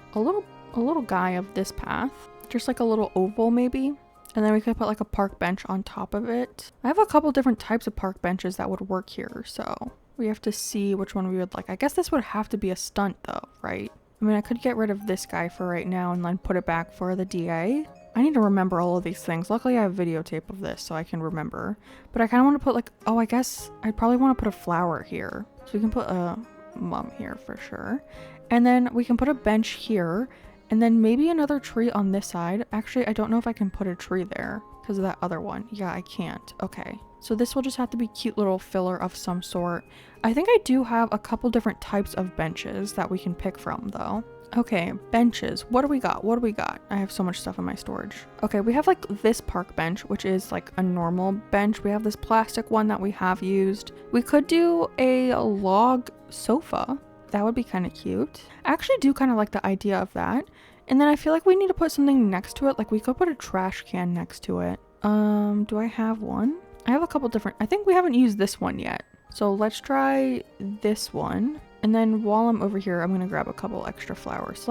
guy of this path, just like a little oval maybe. And then we could put like a park bench on top of it. I have a couple different types of park benches that would work here. So we have to see which one we would like. I guess this would have to be a stunt though, right? I mean, I could get rid of this guy for right now and then put it back for the DA. I need to remember all of these things. Luckily I have videotape of this so I can remember. But I kind of want to put like, oh, I guess I'd probably want to put a flower here. So we can put a mum here for sure. And then we can put a bench here. And then maybe another tree on this side. Actually, I don't know if I can put a tree there because of that other one. Yeah, I can't. Okay. So this will just have to be cute little filler of some sort. I think I do have a couple different types of benches that we can pick from though. Okay, benches. What do we got? I have so much stuff in my storage. Okay, we have like this park bench, which is like a normal bench. We have this plastic one that we have used. We could do a log sofa. That would be kind of cute. I actually do kind of like the idea of that. And then I feel like we need to put something next to it. Like we could put a trash can next to it. Do I have one? I have a couple different, I think we haven't used this one yet. So let's try this one. And then while I'm over here, I'm gonna grab a couple extra flowers.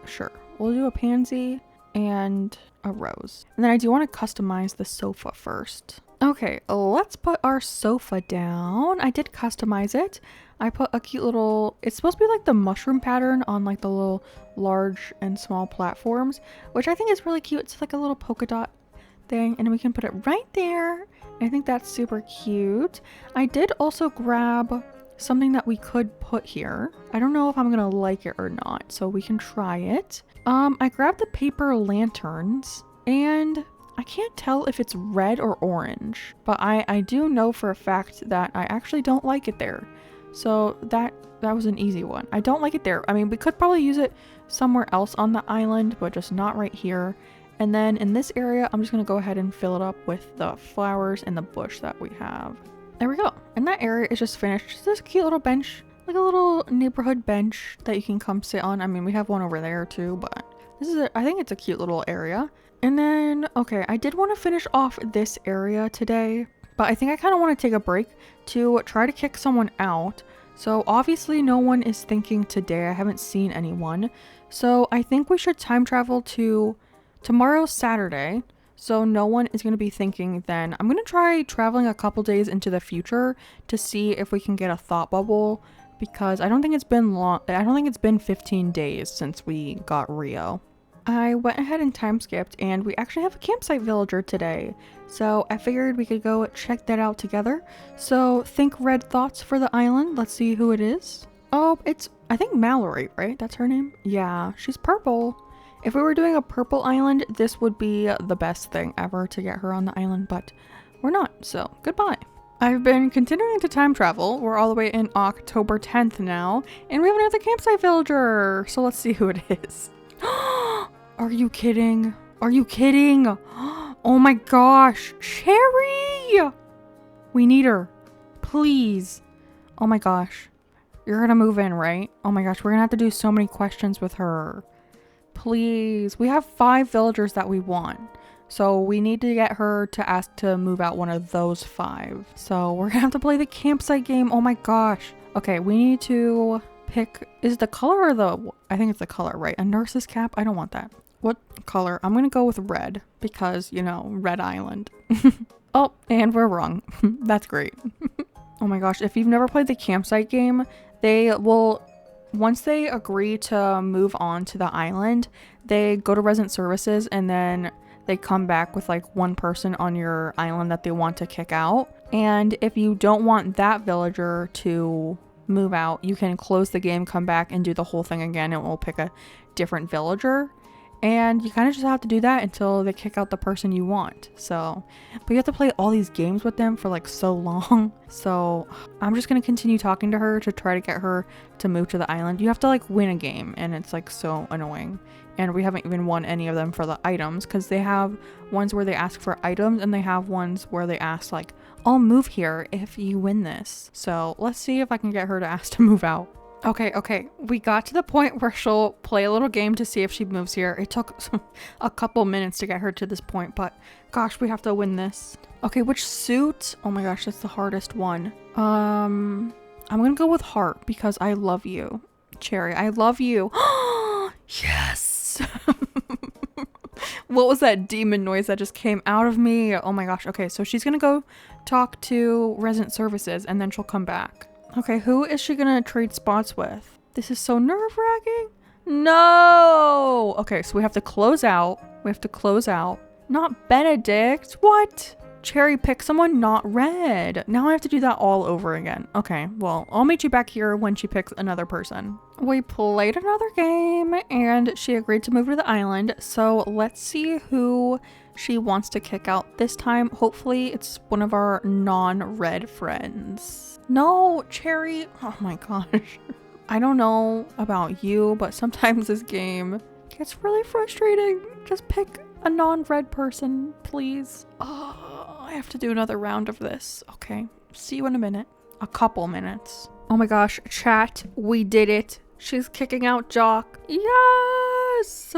Sure, we'll do a pansy and a rose. And then I do want to customize the sofa first. Okay, let's put our sofa down. I did customize it. I put a cute little, it's supposed to be like the mushroom pattern on like the little large and small platforms, which I think is really cute. It's like a little polka dot thing, and we can put it right there. I think that's super cute. I did also grab something that we could put here. I don't know if I'm gonna like it or not, so we can try it. I grabbed the paper lanterns, and I can't tell if it's red or orange, but I do know for a fact that I actually don't like it there. So that was an easy one. I don't like it there. I mean, we could probably use it somewhere else on the island, but just not right here. And then in this area, I'm just gonna go ahead and fill it up with the flowers and the bush that we have. There we go. And that area is just finished. Just this cute little bench, like a little neighborhood bench that you can come sit on. I mean, we have one over there too, but I think it's a cute little area. And then, okay, I did want to finish off this area today, but I think I kind of want to take a break to try to kick someone out. So obviously no one is thinking today. I haven't seen anyone. So I think we should time travel to tomorrow's Saturday. So no one is going to be thinking then. I'm going to try traveling a couple days into the future to see if we can get a thought bubble, because I don't think it's been long. I don't think it's been 15 days since we got Rio. I went ahead and time skipped, and we actually have a campsite villager today. So I figured we could go check that out together. So think red thoughts for the island. Let's see who it is. Oh, it's, I think Mallory, right? That's her name? Yeah, she's purple. If we were doing a purple island, this would be the best thing ever to get her on the island, but we're not, so goodbye. I've been continuing to time travel. We're all the way in October 10th now, and we have another campsite villager. So let's see who it is. Are you kidding? Are you kidding? Oh my gosh, Cherry! We need her, please. Oh my gosh, you're gonna move in, right? Oh my gosh, we're gonna have to do so many questions with her. Please, we have 5 villagers that we want. So we need to get her to ask to move out one of those 5. So we're gonna have to play the campsite game. Oh my gosh. Okay, we need to pick, is it the color or the, I think it's the color, right? A nurse's cap? I don't want that. What color? I'm gonna go with red because, you know, Red Island. Oh, and we're wrong. That's great. Oh my gosh, if you've never played the campsite game, they will, once they agree to move on to the island, they go to resident services and then they come back with like one person on your island that they want to kick out. And if you don't want that villager to move out, you can close the game, come back and do the whole thing again, and we'll pick a different villager. And you kind of just have to do that until they kick out the person you want. So, but you have to play all these games with them for like so long. So I'm just going to continue talking to her to try to get her to move to the island. You have to like win a game, and it's like so annoying. And we haven't even won any of them for the items, because they have ones where they ask for items and they have ones where they ask like, I'll move here if you win this. So let's see if I can get her to ask to move out. Okay, we got to the point where she'll play a little game to see if she moves here. It took a couple minutes to get her to this point, but gosh, we have to win this. Okay, which suit? Oh my gosh, that's the hardest one. I'm gonna go with heart because I love you. Cherry, I love you. Yes! What was that demon noise that just came out of me? Oh my gosh, okay, so she's gonna go talk to resident services and then she'll come back. Okay, who is she gonna trade spots with? This is so nerve-wracking. No! Okay, so we have to close out. Not Benedict. What? Cherry pick someone, not red. Now I have to do that all over again. Okay, well, I'll meet you back here when she picks another person. We played another game and she agreed to move to the island. So let's see who she wants to kick out this time. Hopefully it's one of our non-red friends. No, Cherry. Oh my gosh. I don't know about you, but sometimes this game gets really frustrating. Just pick a non-red person, please. Oh, I have to do another round of this. Okay, see you in a minute. A couple minutes. Oh my gosh, chat, we did it. She's kicking out Jock. Yes!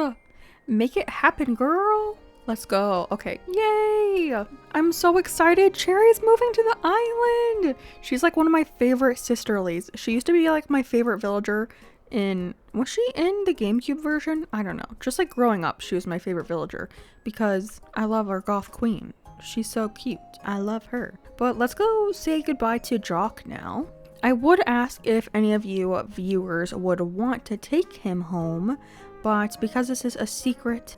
Make it happen, girl. Let's go. Okay. Yay! I'm so excited. Cherry's moving to the island. She's like one of my favorite sisterlies. She used to be like my favorite villager was she in the GameCube version? I don't know. Just like growing up, she was my favorite villager because I love our goth queen. She's so cute. I love her. But let's go say goodbye to Jock now. I would ask if any of you viewers would want to take him home, but because this is a secret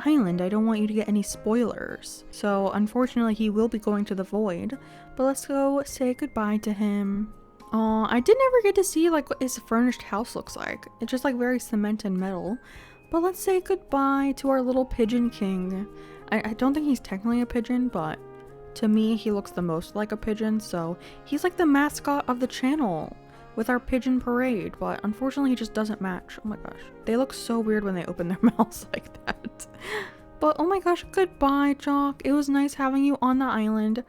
island, I don't want you to get any spoilers. So unfortunately, he will be going to the void, but let's go say goodbye to him. I did never get to see like what his furnished house looks like. It's just like very cement and metal. But let's say goodbye to our little pigeon king. I don't think he's technically a pigeon, but to me, he looks the most like a pigeon. So he's like the mascot of the channel with our pigeon parade. But unfortunately, he just doesn't match. Oh my gosh. They look so weird when they open their mouths like that. But oh my gosh, goodbye, Jock. It was nice having you on the island.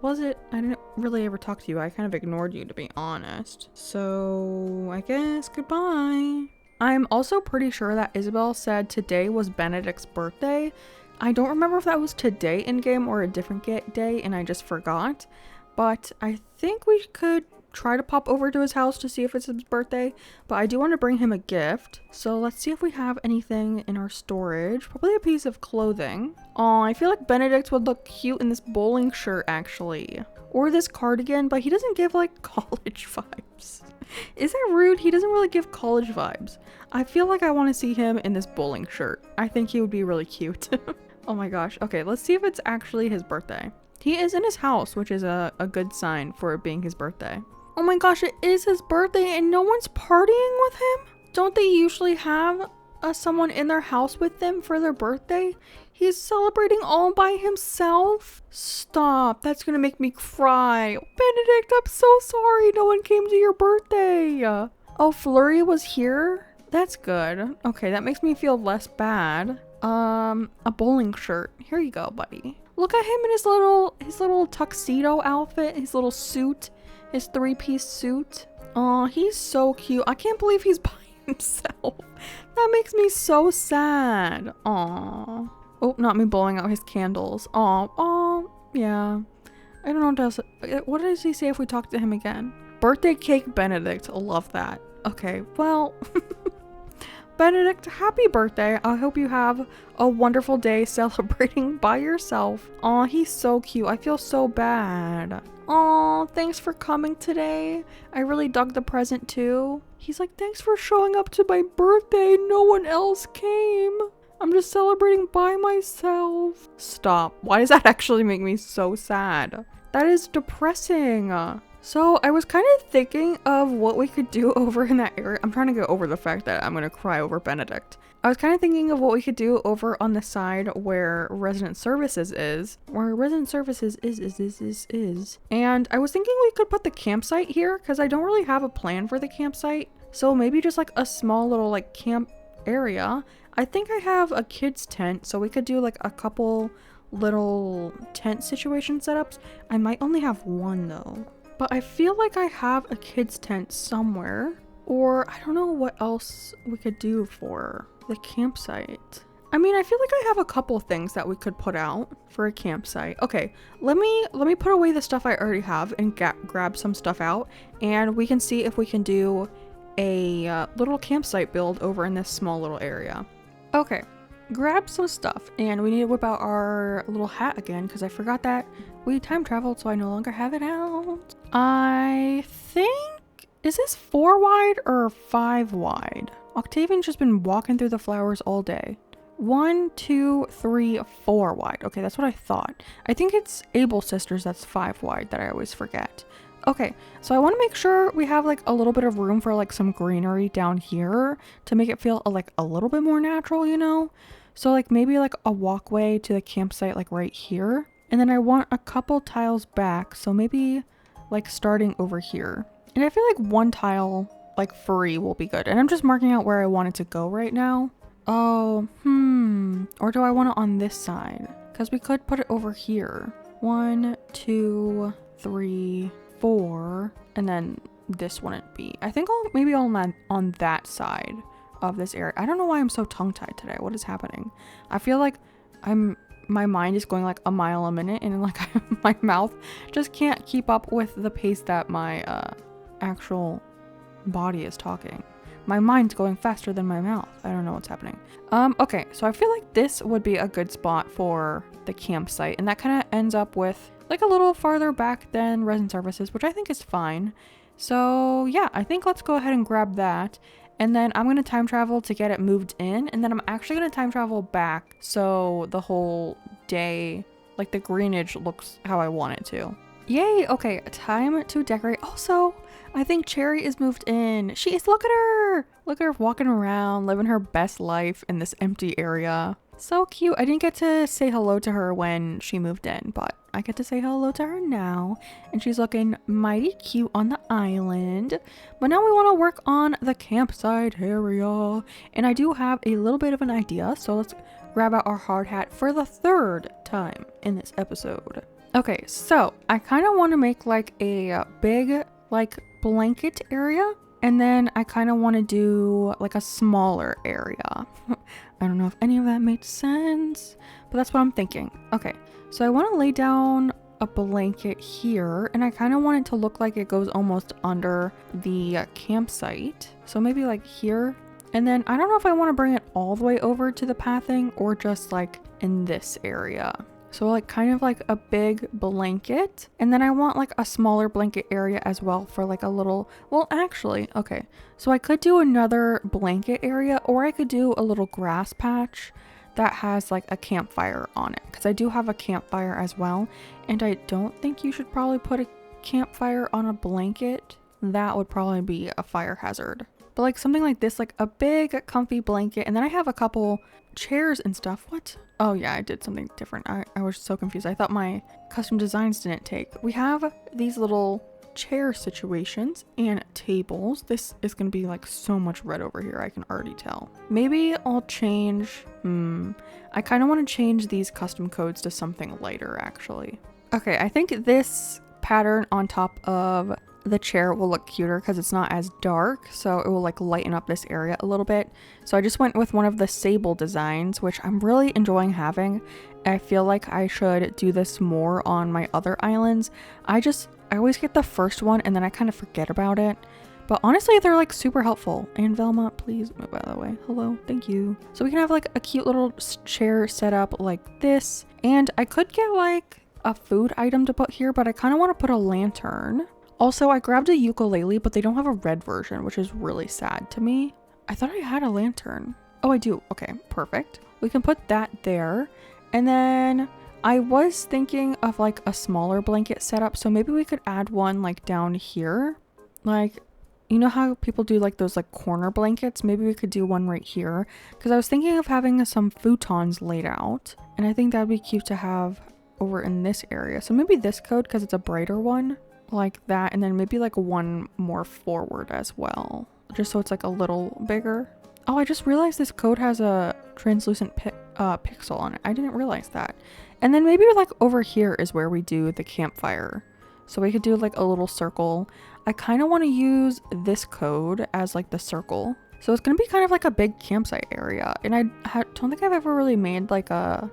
Was it? I didn't really ever talk to you. I kind of ignored you, to be honest. So I guess goodbye. I'm also pretty sure that Isabel said today was Benedict's birthday. I don't remember if that was today in game or a different day and I just forgot. But I think we could try to pop over to his house to see if it's his birthday, but I do want to bring him a gift. So let's see if we have anything in our storage. Probably a piece of clothing. Oh, I feel like Benedict would look cute in this bowling shirt actually, or this cardigan, but he doesn't give like college vibes. Is that rude? He doesn't really give college vibes. I feel like I want to see him in this bowling shirt. I think he would be really cute. Oh my gosh. Okay, let's see if it's actually his birthday. He is in his house, which is a good sign for it being his birthday. Oh my gosh, it is his birthday and no one's partying with him? Don't they usually have someone in their house with them for their birthday? He's celebrating all by himself? Stop, that's gonna make me cry. Benedict, I'm so sorry no one came to your birthday. Oh, Flurry was here? That's good. Okay, that makes me feel less bad. A bowling shirt. Here you go, buddy. Look at him in his little tuxedo outfit, his little suit. His 3-piece suit. Oh, he's so cute. I can't believe he's by himself. That makes me so sad. Aw. Oh, not me blowing out his candles. Aw, yeah. I don't know what else. What does he say if we talk to him again? Birthday cake Benedict. Love that. Okay, well. Benedict, happy birthday. I hope you have a wonderful day celebrating by yourself. Aw, he's so cute. I feel so bad. Aw, thanks for coming today. I really dug the present too. He's like, thanks for showing up to my birthday. No one else came. I'm just celebrating by myself. Stop. Why does that actually make me so sad? That is depressing. So I was kind of thinking of what we could do over in that area. I'm trying to get over the fact that I'm going to cry over Benedict. I was kind of thinking of what we could do over on the side where resident services is. Where resident services is. And I was thinking we could put the campsite here because I don't really have a plan for the campsite. So maybe just like a small little like camp area. I think I have a kid's tent, so we could do like a couple little tent situation setups. I might only have one though. But I feel like I have a kid's tent somewhere, or I don't know what else we could do for the campsite. I mean, I feel like I have a couple things that we could put out for a campsite. Okay, let me put away the stuff I already have and grab some stuff out, and we can see if we can do a little campsite build over in this small little area. Okay, grab some stuff, and we need to whip out our little hat again because I forgot that we time traveled, so I no longer have it out. I think, is this 4 wide or 5 wide? Octavian's just been walking through the flowers all day. 1, 2, 3, 4 wide. Okay, that's what I thought. I think it's Able Sisters that's 5 wide that I always forget. Okay, so I want to make sure we have like a little bit of room for like some greenery down here to make it feel like a little bit more natural, you know? So like maybe like a walkway to the campsite like right here. And then I want a couple tiles back, so maybe like starting over here. And I feel like 1 tile like free will be good. And I'm just marking out where I want it to go right now. Oh, or do I want it on this side? Because we could put it over here. 1, 2, 3, 4, and then this wouldn't be. I think maybe I'll land on that side of this area. I don't know why I'm so tongue-tied today. What is happening? I feel like my mind is going like a mile a minute, and like my mouth just can't keep up with the pace that my actual body is talking. My mind's going faster than my mouth. I don't know what's happening. Okay, so I feel like this would be a good spot for the campsite, and that kind of ends up with like a little farther back than resin services, which I think is fine. So yeah, I think let's go ahead and grab that. And then I'm going to time travel to get it moved in. And then I'm actually going to time travel back so the whole day, like the greenage looks how I want it to. Yay! Okay, time to decorate. Also, I think Cherry is moved in. She is, look at her! Look at her walking around, living her best life in this empty area. So cute. I didn't get to say hello to her when she moved in, but I get to say hello to her now. And she's looking mighty cute on the island. But now we want to work on the campsite area. And I do have a little bit of an idea, so let's grab out our hard hat for the third time in this episode. Okay, so I kind of want to make like a big like blanket area, and then I kind of want to do like a smaller area. I don't know if any of that made sense, but that's what I'm thinking. Okay, so I want to lay down a blanket here, and I kind of want it to look like it goes almost under the campsite. So maybe like here, and then I don't know if I want to bring it all the way over to the pathing or just like in this area. So like kind of like a big blanket, and then I want like a smaller blanket area as well for like a little, well actually, okay, so I could do another blanket area, or I could do a little grass patch that has like a campfire on it, because I do have a campfire as well, and I don't think you should probably put a campfire on a blanket. That would probably be a fire hazard. But like something like this, like a big comfy blanket, and then I have a couple chairs and stuff. What? Oh yeah, I did something different. I was so confused. I thought my custom designs didn't take. We have these little chair situations and tables. This is gonna be like so much red over here, I can already tell. Maybe I'll change, I kind of want to change these custom codes to something lighter actually. Okay, I think this pattern on top of the chair will look cuter because it's not as dark, so it will like lighten up this area a little bit. So I just went with one of the sable designs, which I'm really enjoying having. I feel like I should do this more on my other islands. I always get the first one and then I kind of forget about it, but honestly they're like super helpful. And Velma, please move out of the way. Hello, thank you. So we can have like a cute little chair set up like this, and I could get like a food item to put here, but I kind of want to put a lantern. Also, I grabbed a ukulele, but they don't have a red version, which is really sad to me. I thought I had a lantern. Oh, I do. Okay, perfect. We can put that there. And then I was thinking of like a smaller blanket setup, so maybe we could add one like down here. Like, you know how people do like those like corner blankets? Maybe we could do one right here, because I was thinking of having some futons laid out, and I think that'd be cute to have over in this area. So maybe this code, because it's a brighter one. Like that, and then maybe like one more forward as well, just so it's like a little bigger. Oh, I just realized this code has a translucent pixel on it. I didn't realize that. And then maybe like over here is where we do the campfire, so we could do like a little circle. I kind of want to use this code as like the circle, so it's gonna be kind of like a big campsite area. And I don't think I've ever really made like a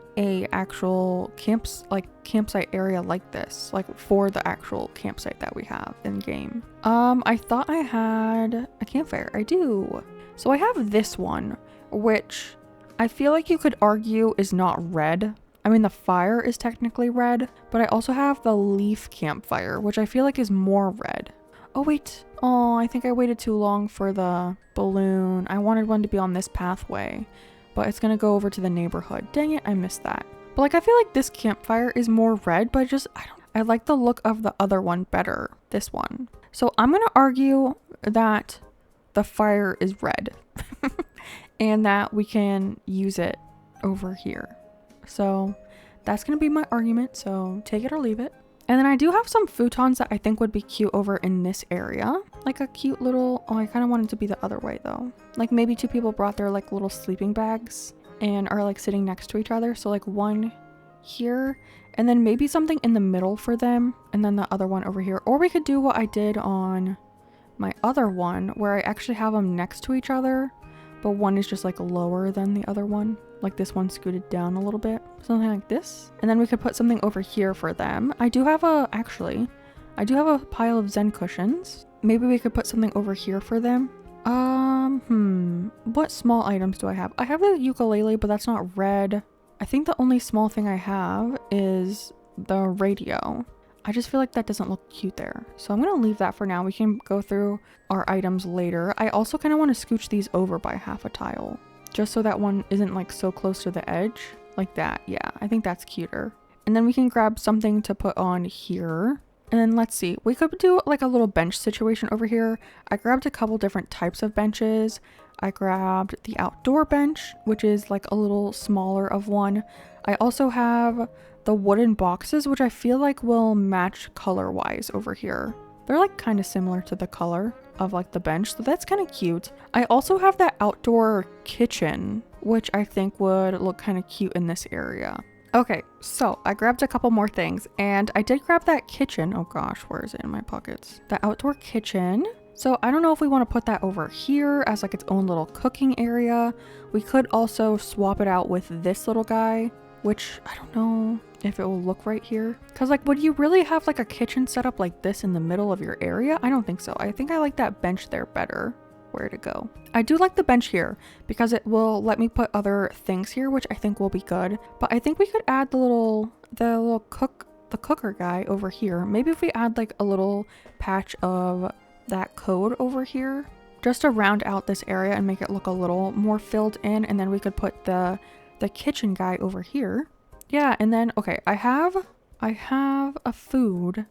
actual campsite area like this, like for the actual campsite that we have in game. I thought I had a campfire. I do. So I have this one, which I feel like you could argue is not red. I mean, the fire is technically red, but I also have the leaf campfire, which I feel like is more red. Oh wait, oh, I think I waited too long for the balloon. I wanted one to be on this pathway, but it's gonna go over to the neighborhood. Dang it, I missed that. But like, I feel like this campfire is more red, but I like the look of the other one better, this one. So I'm gonna argue that the fire is red and that we can use it over here. So that's gonna be my argument, so take it or leave it. And then I do have some futons that I think would be cute over in this area. Like a cute little, oh, I kind of want it to be the other way though. Like maybe two people brought their like little sleeping bags and are like sitting next to each other. So like one here, and then maybe something in the middle for them, and then the other one over here. Or we could do what I did on my other one, where I actually have them next to each other, but one is just like lower than the other one. Like this one scooted down a little bit. Something like this. And then we could put something over here for them. I do have a pile of Zen cushions. Maybe we could put something over here for them. What small items do I have? I have the ukulele, but that's not red. I think the only small thing I have is the radio. I just feel like that doesn't look cute there. So I'm gonna leave that for now. We can go through our items later. I also kind of want to scooch these over by half a tile, just so that one isn't like so close to the edge. Like that, yeah, I think that's cuter. And then we can grab something to put on here. And then let's see, we could do like a little bench situation over here. I grabbed a couple different types of benches. I grabbed the outdoor bench, which is like a little smaller of one. I also have the wooden boxes, which I feel like will match color wise over here. They're like kind of similar to the color of like the bench, so that's kind of cute. I also have that outdoor kitchen, which I think would look kind of cute in this area. Okay, so I grabbed a couple more things, and I did grab that kitchen. Oh gosh, where is it in my pockets? The outdoor kitchen. So I don't know if we want to put that over here as like its own little cooking area. We could also swap it out with this little guy, which I don't know if it will look right here. Cause like, would you really have like a kitchen set up like this in the middle of your area? I don't think so. I think I like that bench there better. Where to go? I do like the bench here because it will let me put other things here, which I think will be good. But I think we could add the cooker guy over here. Maybe if we add like a little patch of that code over here, just to round out this area and make it look a little more filled in. And then we could put the kitchen guy over here. Yeah, and then okay, I have a food.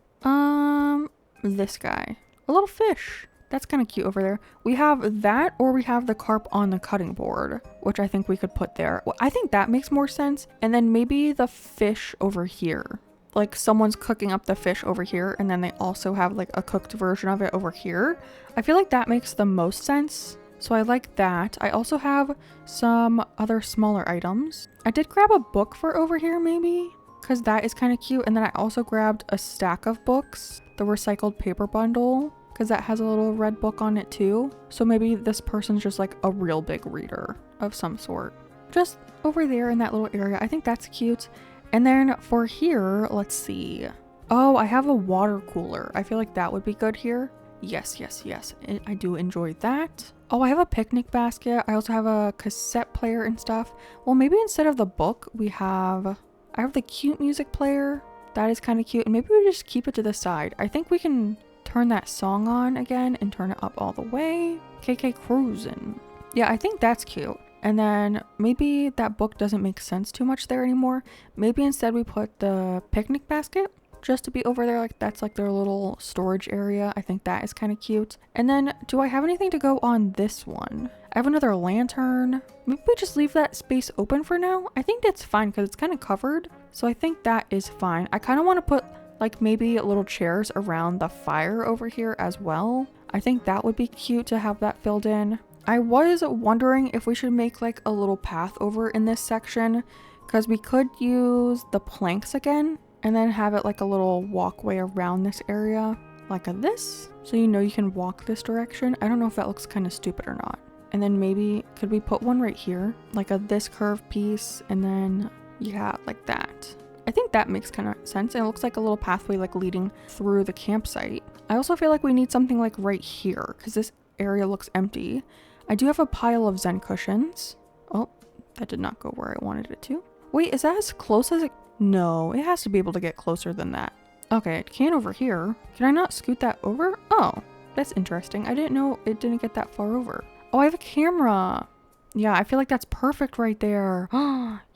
This guy, a little fish. That's kind of cute over there. We have that, or we have the carp on the cutting board, which I think we could put there. Well, I think that makes more sense. And then maybe the fish over here. Like someone's cooking up the fish over here, and then they also have like a cooked version of it over here. I feel like that makes the most sense. So I like that. I also have some other smaller items. I did grab a book for over here maybe, because that is kind of cute. And then I also grabbed a stack of books, the recycled paper bundle, because that has a little red book on it too. So maybe this person's just like a real big reader of some sort. Just over there in that little area. I think that's cute. And then for here, let's see. Oh, I have a water cooler. I feel like that would be good here. Yes. I do enjoy that. Oh, I have a picnic basket. I also have a cassette player and stuff. Well, maybe instead of the book, I have the cute music player. That is kind of cute. And maybe we just keep it to the side. I think we can turn that song on again and turn it up all the way. KK Cruisin'. Yeah, I think that's cute. And then maybe that book doesn't make sense too much there anymore. Maybe instead we put the picnic basket just to be over there. Like that's like their little storage area. I think that is kind of cute. And then do I have anything to go on this one? I have another lantern. Maybe we just leave that space open for now. I think that's fine because it's kind of covered. So I think that is fine. I kind of want to put like maybe little chairs around the fire over here as well. I think that would be cute to have that filled in. I was wondering if we should make like a little path over in this section, because we could use the planks again and then have it like a little walkway around this area like this. So you know you can walk this direction. I don't know if that looks kind of stupid or not. And then maybe could we put one right here, like this curved piece, and then yeah, like that. I think that makes kind of sense. And it looks like a little pathway like leading through the campsite. I also feel like we need something like right here because this area looks empty. I do have a pile of Zen cushions. Oh, that did not go where I wanted it to. Wait, is that as close as it? No, it has to be able to get closer than that. Okay, it can over here. Can I not scoot that over? Oh, that's interesting. I didn't know it didn't get that far over. Oh, I have a camera. Yeah, I feel like that's perfect right there.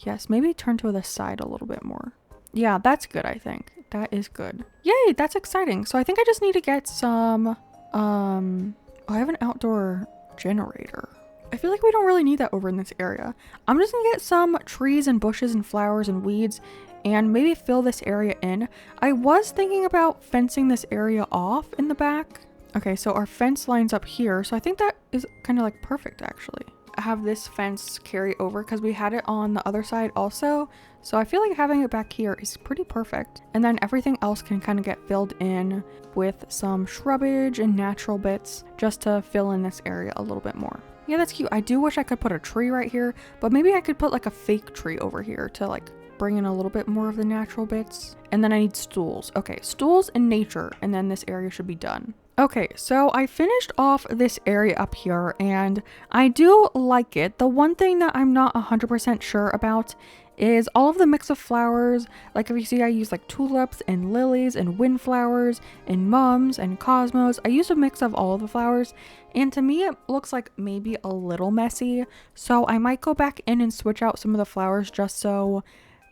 Yes, maybe turn to the side a little bit more. Yeah, that's good, I think. That is good. Yay, that's exciting. So I think I just need to get some, oh, I have an outdoor generator. I feel like we don't really need that over in this area. I'm just gonna get some trees and bushes and flowers and weeds and maybe fill this area in. I was thinking about fencing this area off in the back. Okay, so our fence lines up here. So I think that is kind of like perfect actually. I have this fence carry over because we had it on the other side also. So I feel like having it back here is pretty perfect. And then everything else can kind of get filled in with some shrubbage and natural bits just to fill in this area a little bit more. Yeah, that's cute. I do wish I could put a tree right here, but maybe I could put like a fake tree over here to like bring in a little bit more of the natural bits. And then I need stools. Okay, stools and nature, and then this area should be done. Okay, so I finished off this area up here and I do like it. The one thing that I'm not 100% sure about is all of the mix of flowers. Like if you see, I use like tulips and lilies and windflowers and mums and cosmos. I use a mix of all of the flowers, and to me it looks like maybe a little messy. So I might go back in and switch out some of the flowers just so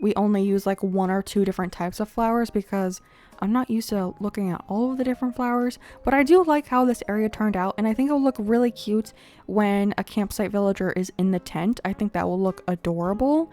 we only use like 1 or 2 different types of flowers, because I'm not used to looking at all of the different flowers. But I do like how this area turned out, and I think it'll look really cute when a campsite villager is in the tent. I think that will look adorable.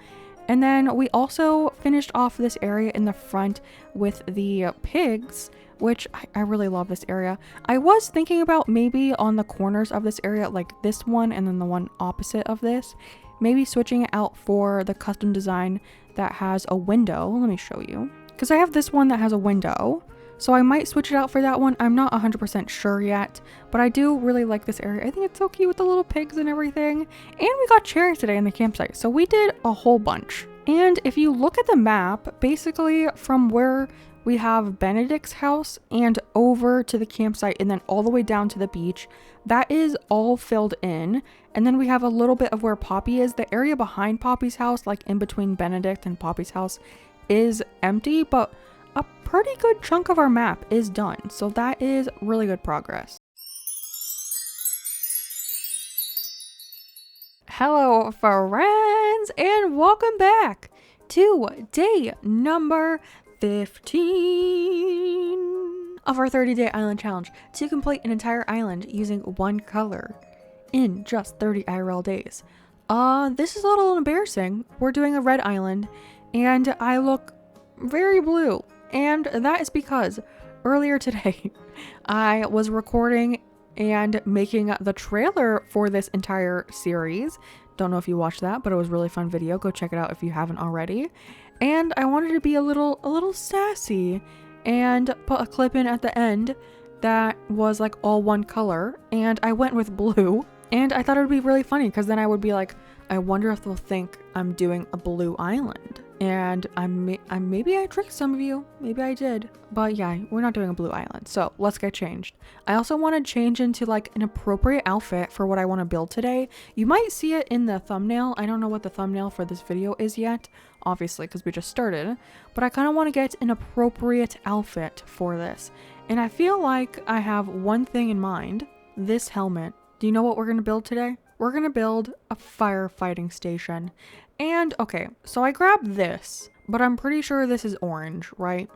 And then we also finished off this area in the front with the pigs, which I really love this area. I was thinking about maybe on the corners of this area, like this one and then the one opposite of this, maybe switching it out for the custom design that has a window. Let me show you. Because I have this one that has a window, so I might switch it out for that one. I'm not 100% sure yet, but I do really like this area. I think it's so cute with the little pigs and everything. And we got cherries today in the campsite, so we did a whole bunch. And if you look at the map, basically from where we have Benedict's house and over to the campsite and then all the way down to the beach, that is all filled in. And then we have a little bit of where Poppy is. The area behind Poppy's house, like in between Benedict and Poppy's house, is empty, but a pretty good chunk of our map is done. So that is really good progress. Hello friends, and welcome back to day number 15 of our 30-day island challenge to complete an entire island using one color in just 30 IRL days. This is a little embarrassing. We're doing a red island and I look very blue, and that is because earlier today I was recording and making the trailer for this entire series. Don't know if you watched that, but it was a really fun video. Go check it out if you haven't already. And I wanted to be a little sassy and put a clip in at the end that was like all one color, and I went with blue. And I thought it would be really funny because then I would be like, I wonder if they'll think I'm doing a blue island. And maybe I tricked some of you. Maybe I did. But yeah, we're not doing a blue island. So let's get changed. I also want to change into like an appropriate outfit for what I want to build today. You might see it in the thumbnail. I don't know what the thumbnail for this video is yet, obviously, because we just started. But I kind of want to get an appropriate outfit for this. And I feel like I have one thing in mind. This helmet. Do you know what we're going to build today? We're going to build a firefighting station. And okay, so I grabbed this, but I'm pretty sure this is orange, right?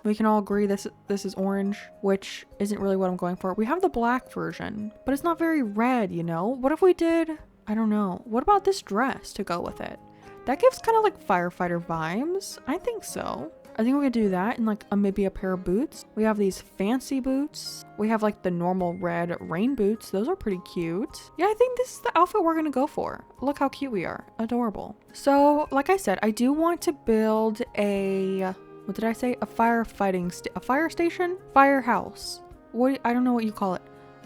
We can all agree this is orange, which isn't really what I'm going for. We have the black version, but it's not very red, you know? What if we did, I don't know, what about this dress to go with it? That gives kind of like firefighter vibes. I think so. I think we could do that, and like maybe a pair of boots. We have these fancy boots. We have like the normal red rain boots. Those are pretty cute. Yeah, I think this is the outfit we're gonna go for. Look how cute we are. Adorable. So like I said, I do want to build a, what did I say? A firefighting, a fire station? Firehouse. I don't know what you call it.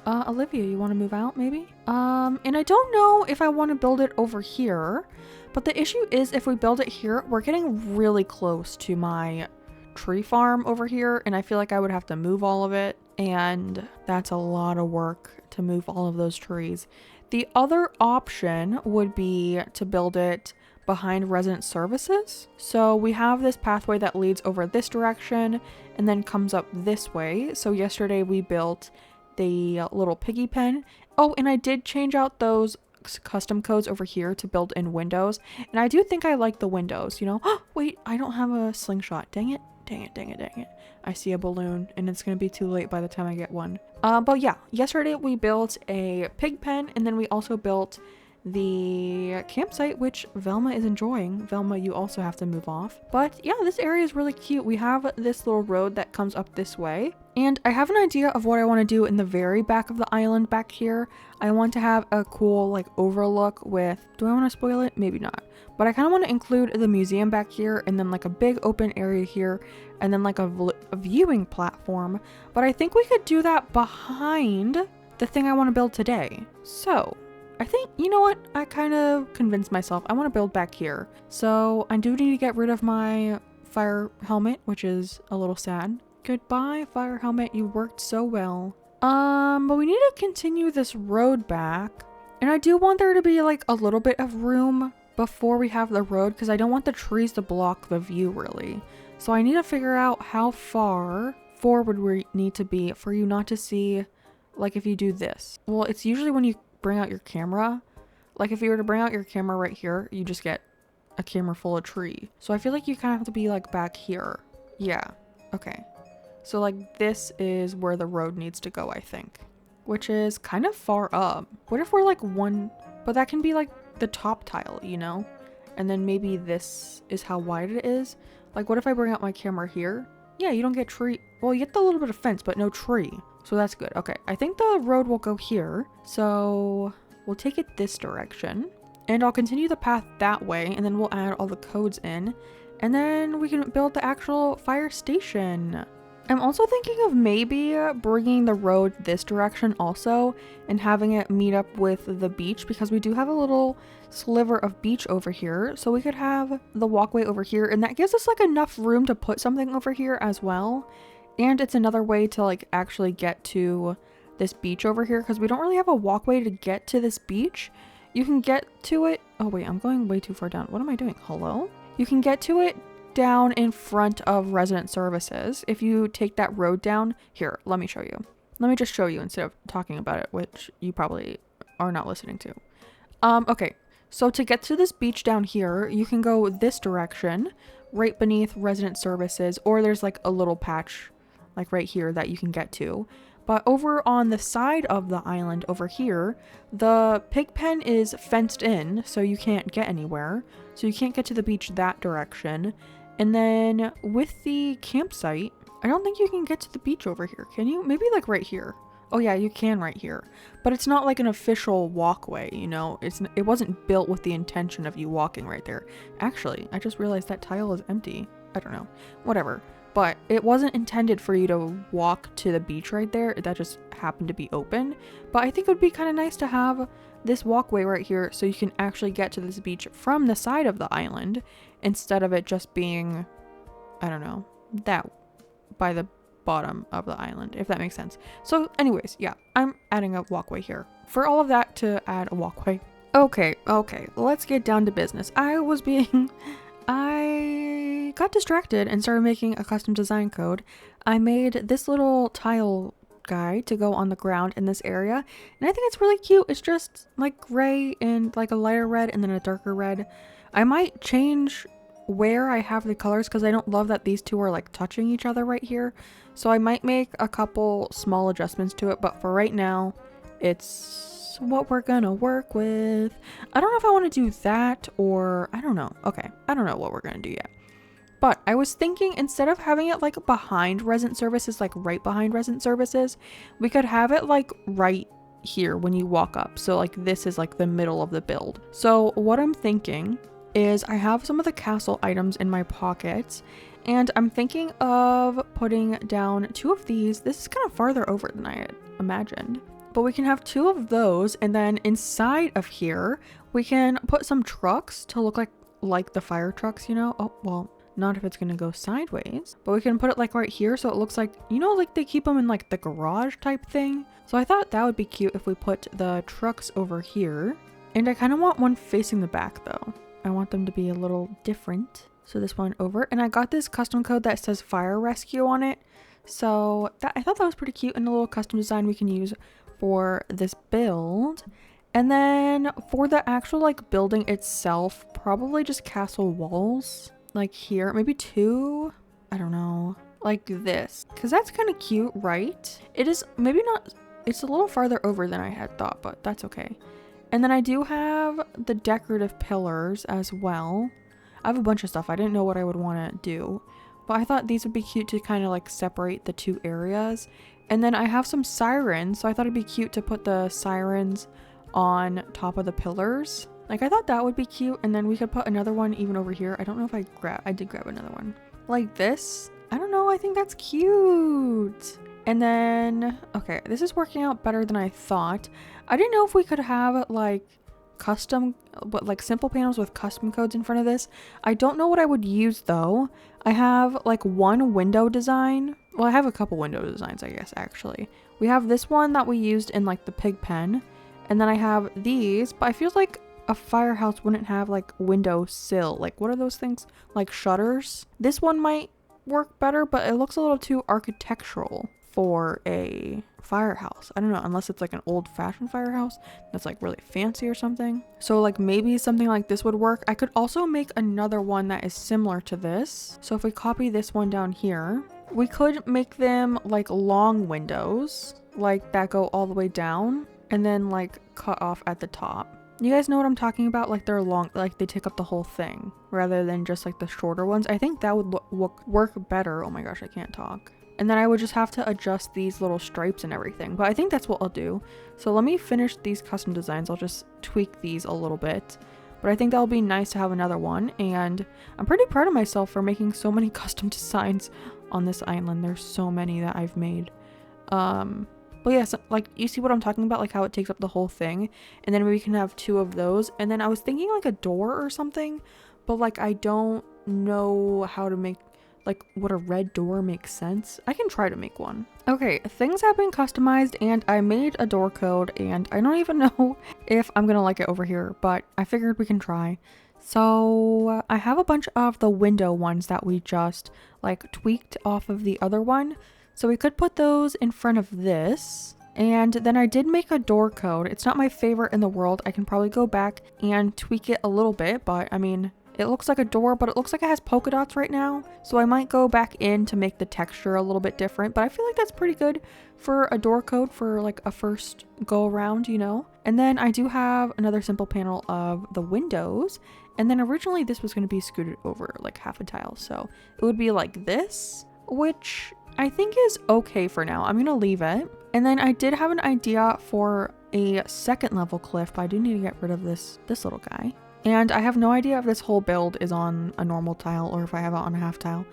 Olivia, you want to move out maybe? And I don't know if I want to build it over here, but the issue is if we build it here, we're getting really close to my tree farm over here, and I feel like I would have to move all of it, and that's a lot of work to move all of those trees. The other option would be to build it behind resident services. So we have this pathway that leads over this direction and then comes up this way. So yesterday we built the little piggy pen. Oh, and I did change out those custom codes over here to build in windows, and I do think I like the windows, you know. Oh wait, I don't have a slingshot. Dang it. I see a balloon and it's gonna be too late by the time I get one. But yeah, yesterday we built a pig pen, and then we also built the campsite, which Velma is enjoying. Velma, you also have to move off. But yeah, this area is really cute. We have this little road that comes up this way, and I have an idea of what I want to do in the very back of the island back here. I want to have a cool like overlook with, do I want to spoil it? Maybe not, but I kind of want to include the museum back here, and then like a big open area here, and then like a viewing platform. But I think we could do that behind the thing I want to build today. So I think, you know what? I kind of convinced myself. I want to build back here. So I do need to get rid of my fire helmet, which is a little sad. Goodbye, fire helmet. You worked so well. But we need to continue this road back. And I do want there to be like a little bit of room before we have the road because I don't want the trees to block the view really. So I need to figure out how far forward we need to be for you not to see, like if you do this. Well, it's usually when you bring out your camera. Like if you were to bring out your camera right here, you just get a camera full of tree. So I feel like you kind of have to be like back here. Yeah. Okay. So like this is where the road needs to go, I think. Which is kind of far up. What if we're like one, but that can be like the top tile, you know? And then maybe this is how wide it is. Like what if I bring out my camera here? Yeah, you don't get tree. Well, you get the little bit of fence, but no tree. So that's good. Okay, I think the road will go here. So we'll take it this direction. And I'll continue the path that way. And then we'll add all the codes in. And then we can build the actual fire station. I'm also thinking of maybe bringing the road this direction also and having it meet up with the beach because we do have a little sliver of beach over here. So we could have the walkway over here and that gives us like enough room to put something over here as well. And it's another way to like actually get to this beach over here because we don't really have a walkway to get to this beach. You can get to it. Oh wait, I'm going way too far down. What am I doing? Hello? You can get to it down in front of resident services. If you take that road down here, let me show you. Let me just show you instead of talking about it, which you probably are not listening to. Okay, so to get to this beach down here, you can go this direction right beneath resident services, or there's like a little patch like right here that you can get to. But over on the side of the island over here, the pig pen is fenced in, so you can't get anywhere. So you can't get to the beach that direction. And then with the campsite, I don't think you can get to the beach over here. Can you? Maybe like right here. Oh yeah, you can right here. But it's not like an official walkway, you know? It wasn't built with the intention of you walking right there. Actually, I just realized that tile is empty. I don't know. Whatever. But it wasn't intended for you to walk to the beach right there. That just happened to be open. But I think it would be kind of nice to have this walkway right here so you can actually get to this beach from the side of the island instead of it just being, I don't know, that by the bottom of the island, if that makes sense. So anyways, yeah, I'm adding a walkway here. For all of that to add a walkway. Okay, let's get down to business. I got distracted and started making a custom design code. I made this little tile guy to go on the ground in this area, and I think it's really cute. It's just like gray and like a lighter red and then a darker red. I might change where I have the colors because I don't love that these two are like touching each other right here. So I might make a couple small adjustments to it, but for right now, it's what we're gonna work with. I don't know if I want to do that or I don't know. Okay, I don't know what we're gonna do yet. But I was thinking instead of having it like behind resident services, like right behind resident services, we could have it like right here when you walk up. So like this is like the middle of the build. So what I'm thinking is I have some of the castle items in my pockets and I'm thinking of putting down 2 of these. This is kind of farther over than I had imagined. But we can have 2 of those and then inside of here, we can put some trucks to look like the fire trucks, you know? Oh, well, not if it's gonna go sideways, but we can put it like right here so it looks like, you know, like they keep them in like the garage type thing. So I thought that would be cute if we put the trucks over here. And I kind of want one facing the back though. I want them to be a little different. So this one over, and I got this custom code that says fire rescue on it. So I thought that was pretty cute and a little custom design we can use for this build. And then for the actual like building itself, probably just castle walls like here, maybe 2, I don't know, like this, because that's kind of cute, right? It is maybe not, it's a little farther over than I had thought, but that's okay. And then I do have the decorative pillars as well. I have a bunch of stuff. I didn't know what I would want to do, but I thought these would be cute to kind of like separate the 2 areas. And then I have some sirens, so I thought it'd be cute to put the sirens on top of the pillars. Like I thought that would be cute, and then we could put another one even over here. I don't know if I did grab another one. Like this. I don't know, I think that's cute. And then, okay, this is working out better than I thought. I didn't know if we could have like custom, but like simple panels with custom codes in front of this. I don't know what I would use though. I have like one window design. Well, I have a couple window designs, I guess, actually. We have this one that we used in like the pig pen. And then I have these, but I feel like a firehouse wouldn't have like window sill. Like, what are those things? Like shutters? This one might work better, but it looks a little too architectural for a firehouse. I don't know, unless it's like an old-fashioned firehouse that's like really fancy or something. So like maybe something like this would work. I could also make another one that is similar to this. So if we copy this one down here, we could make them like long windows, like that go all the way down and then like cut off at the top. You guys know what I'm talking about? Like they're long, like they take up the whole thing rather than just like the shorter ones. I think that would work better. Oh my gosh, I can't talk. And then I would just have to adjust these little stripes and everything. But I think that's what I'll do. So let me finish these custom designs. I'll just tweak these a little bit. But I think that'll be nice to have another one. And I'm pretty proud of myself for making so many custom designs on this island. There's so many that I've made. But yeah, so, like you see what I'm talking about? Like how it takes up the whole thing. And then we can have two of those. And then I was thinking like a door or something. But like I don't know how to make... like, would a red door make sense? I can try to make one. Okay, things have been customized and I made a door code and I don't even know if I'm gonna like it over here, but I figured we can try. So I have a bunch of the window ones that we just like tweaked off of the other one. So we could put those in front of this. And then I did make a door code. It's not my favorite in the world. I can probably go back and tweak it a little bit, but I mean, it looks like a door, but it looks like it has polka dots right now. So I might go back in to make the texture a little bit different, but I feel like that's pretty good for a door code for like a first go around, you know? And then I do have another simple panel of the windows. And then originally this was going to be scooted over like half a tile. So it would be like this, which I think is okay for now. I'm going to leave it. And then I did have an idea for a second level cliff, but I do need to get rid of this little guy. And I have no idea if this whole build is on a normal tile or if I have it on a half tile,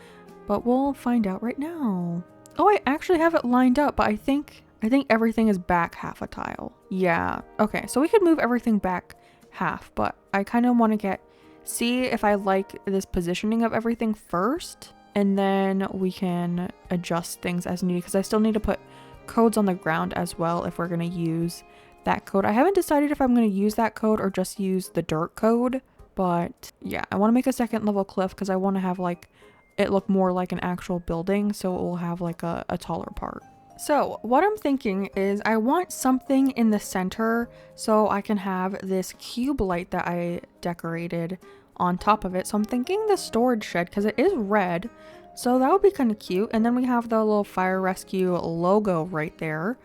but we'll find out right now. Oh, I actually have it lined up, but I think everything is back half a tile. Yeah. Okay. So we could move everything back half, but I kind of want to see if I like this positioning of everything first, and then we can adjust things as needed because I still need to put codes on the ground as well if we're going to use that code. I haven't decided if I'm going to use that code or just use the dirt code, but yeah, I want to make a second level cliff because I want to have like it look more like an actual building, so it will have like a taller part. So what I'm thinking is I want something in the center so I can have this cube light that I decorated on top of it. So I'm thinking the storage shed because it is red, so that would be kind of cute. And then we have the little fire rescue logo right there,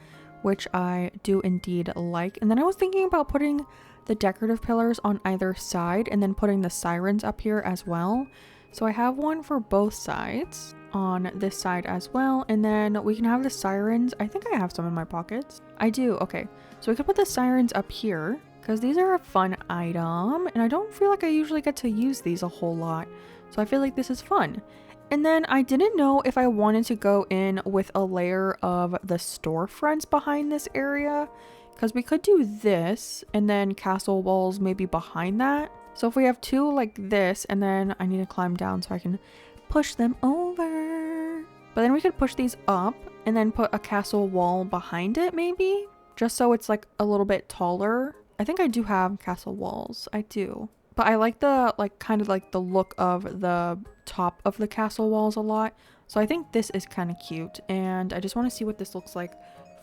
which I do indeed like. And then I was thinking about putting the decorative pillars on either side and then putting the sirens up here as well. So I have one for both sides on this side as well. And then we can have the sirens. I think I have some in my pockets. I do. Okay. So we could put the sirens up here because these are a fun item. And I don't feel like I usually get to use these a whole lot. So I feel like this is fun. And then I didn't know if I wanted to go in with a layer of the storefronts behind this area, because we could do this and then castle walls maybe behind that. So if we have two like this, and then I need to climb down so I can push them over. But then we could push these up and then put a castle wall behind it maybe, just so it's like a little bit taller. I think I do have castle walls. I do. But I like the kind of like the look of the top of the castle walls a lot. So I think this is kind of cute. And I just want to see what this looks like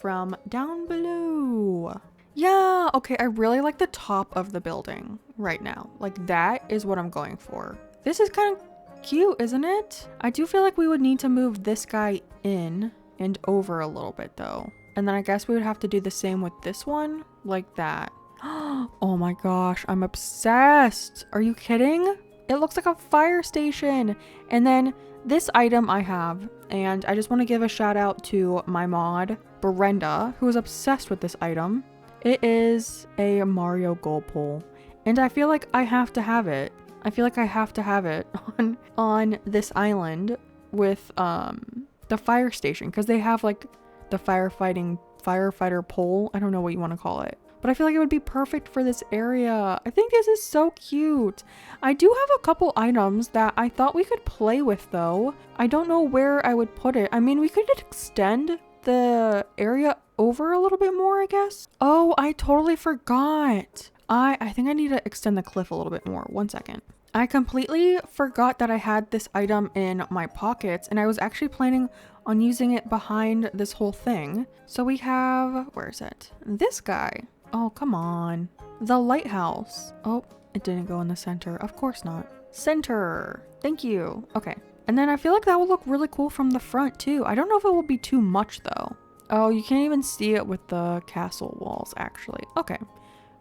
from down below. Yeah, okay, I really like the top of the building right now. Like that is what I'm going for. This is kind of cute, isn't it? I do feel like we would need to move this guy in and over a little bit though. And then I guess we would have to do the same with this one, like that. Oh my gosh, I'm obsessed. Are you kidding? It looks like a fire station. And then this item I have, and I just want to give a shout out to my mod, Brenda, who is obsessed with this item. It is a Mario goal pole, and I feel like I have to have it. I feel like I have to have it on this island with the fire station, because they have like the firefighter pole. I don't know what you want to call it. But I feel like it would be perfect for this area. I think this is so cute. I do have a couple items that I thought we could play with though. I don't know where I would put it. I mean, we could extend the area over a little bit more, I guess. Oh, I totally forgot. I think I need to extend the cliff a little bit more. 1 second. I completely forgot that I had this item in my pockets and I was actually planning on using it behind this whole thing. So we have, where is it? This guy. Oh, come on. The lighthouse. Oh, it didn't go in the center. Of course not. Center. Thank you. Okay. And then I feel like that will look really cool from the front too. I don't know if it will be too much though. Oh, you can't even see it with the castle walls actually. Okay.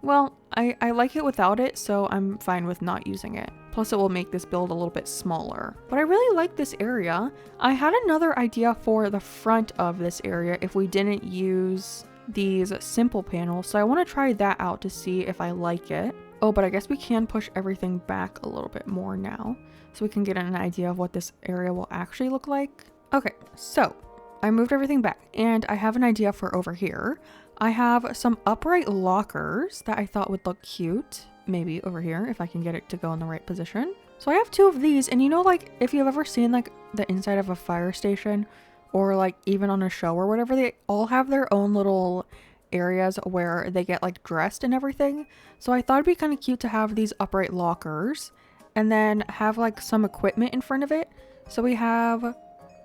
Well, I like it without it, so I'm fine with not using it. Plus it will make this build a little bit smaller. But I really like this area. I had another idea for the front of this area if we didn't use these simple panels. So I want to try that out to see if I like it. Oh, but I guess we can push everything back a little bit more now so we can get an idea of what this area will actually look like. Okay, so I moved everything back and I have an idea for over here. I have some upright lockers that I thought would look cute. Maybe over here if I can get it to go in the right position. So I have 2 of these, and you know, like if you've ever seen like the inside of a fire station or like even on a show or whatever, they all have their own little areas where they get like dressed and everything. So I thought it'd be kind of cute to have these upright lockers and then have like some equipment in front of it. So we have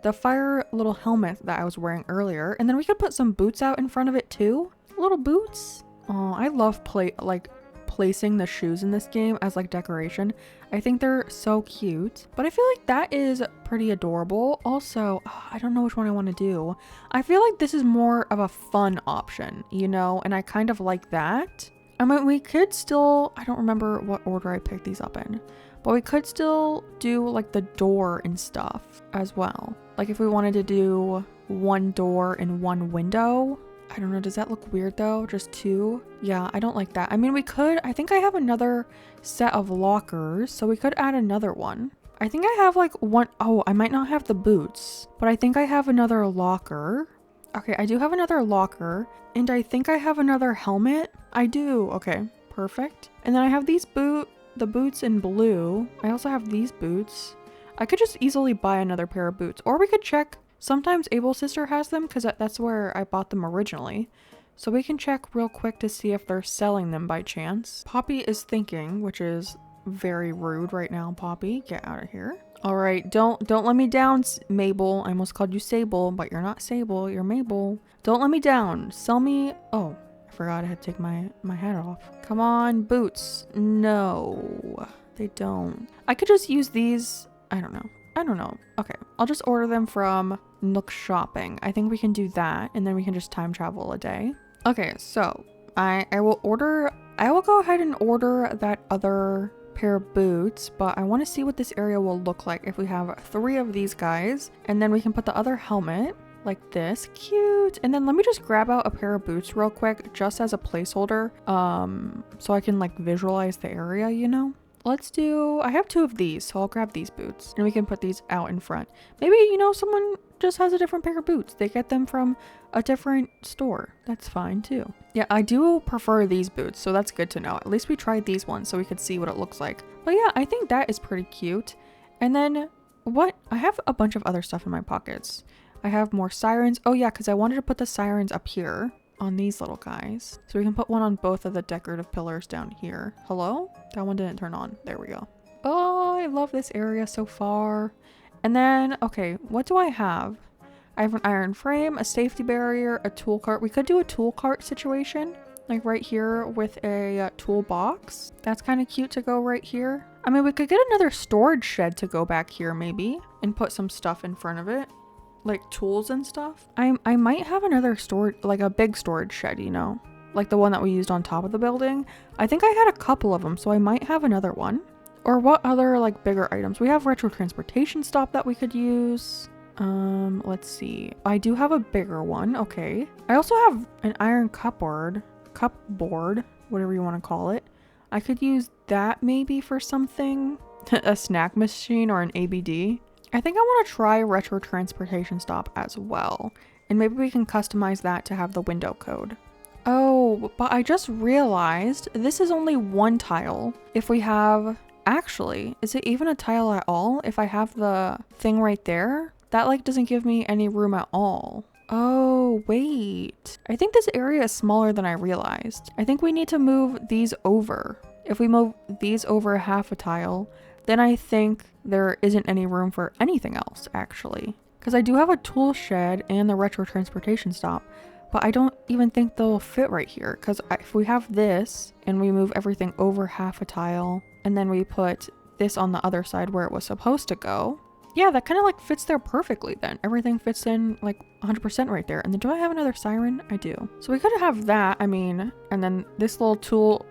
the fire little helmet that I was wearing earlier, and then we could put some boots out in front of it too. Little boots. Oh, I love placing the shoes in this game as like decoration. I think they're so cute, but I feel like that is pretty adorable. Also, I don't know which one I want to do. I feel like this is more of a fun option, you know, and I kind of like that. I mean, we could still, I don't remember what order I picked these up in, but we could still do like the door and stuff as well. Like if we wanted to do 1 door and 1 window. I don't know, does that look weird though? Just 2? Yeah, I don't like that. I mean, we could, I think I have another set of lockers, so we could add another one. I think I have like 1, oh, I might not have the boots, but I think I have another locker. Okay, I do have another locker, and I think I have another helmet. I do, okay, perfect. And then I have these the boots in blue. I also have these boots. I could just easily buy another pair of boots, or we could check. Sometimes Able Sister has them because that's where I bought them originally. So we can check real quick to see if they're selling them by chance. Poppy is thinking, which is very rude right now. Poppy, get out of here. All right, don't let me down, Mabel. I almost called you Sable, but you're not Sable, you're Mabel. Don't let me down. Sell me. Oh, I forgot I had to take my hat off. Come on, boots. No, they don't. I could just use these. I don't know. Okay, I'll just order them from Nook Shopping. I think we can do that, and then we can just time travel a day. Okay, so I will go ahead and order that other pair of boots, but I want to see what this area will look like if we have 3 of these guys, and then we can put the other helmet like this. Cute. And then let me just grab out a pair of boots real quick just as a placeholder, so I can like visualize the area, you know. Let's do, I have 2 of these, so I'll grab these boots and we can put these out in front. Maybe, you know, someone just has a different pair of boots. They get them from a different store. That's fine too. Yeah, I do prefer these boots, so that's good to know. At least we tried these ones so we could see what it looks like. But yeah, I think that is pretty cute. And then I have a bunch of other stuff in my pockets. I have more sirens. Oh yeah, because I wanted to put the sirens up here on these little guys. So we can put one on both of the decorative pillars down here. Hello? That one didn't turn on. There we go. Oh, I love this area so far. And then, okay, what do I have? I have an iron frame, a safety barrier, a tool cart. We could do a tool cart situation, like right here with a toolbox. That's kind of cute to go right here. I mean, we could get another storage shed to go back here maybe and put some stuff in front of it, like tools and stuff. I might have another storage, like a big storage shed, you know, like the one that we used on top of the building. I think I had a couple of them, so I might have another one. Or what other like bigger items? We have retro transportation stop that we could use. Let's see. I do have a bigger one. Okay. I also have an iron cupboard, whatever you want to call it. I could use that maybe for something, a snack machine or an ABD. I think I want to try retro transportation stop as well And maybe we can customize that to have the window code. Oh, but I just realized this is only one tile. If we have, actually, is it even a tile at all? If I have the thing right there, that like doesn't give me any room at all. Oh, wait. I think this area is smaller than I realized. I think we need to move these over. If we move these over half a tile, then I think there isn't any room for anything else, actually. Because I do have a tool shed and the retro transportation stop, but I don't even think they'll fit right here. Because if we have this and we move everything over half a tile, and then we put this on the other side where it was supposed to go, yeah, that kind of like fits there perfectly then. Everything fits in like 100% right there. And then do I have another siren? I do. So we could have that, I mean, and then this little tool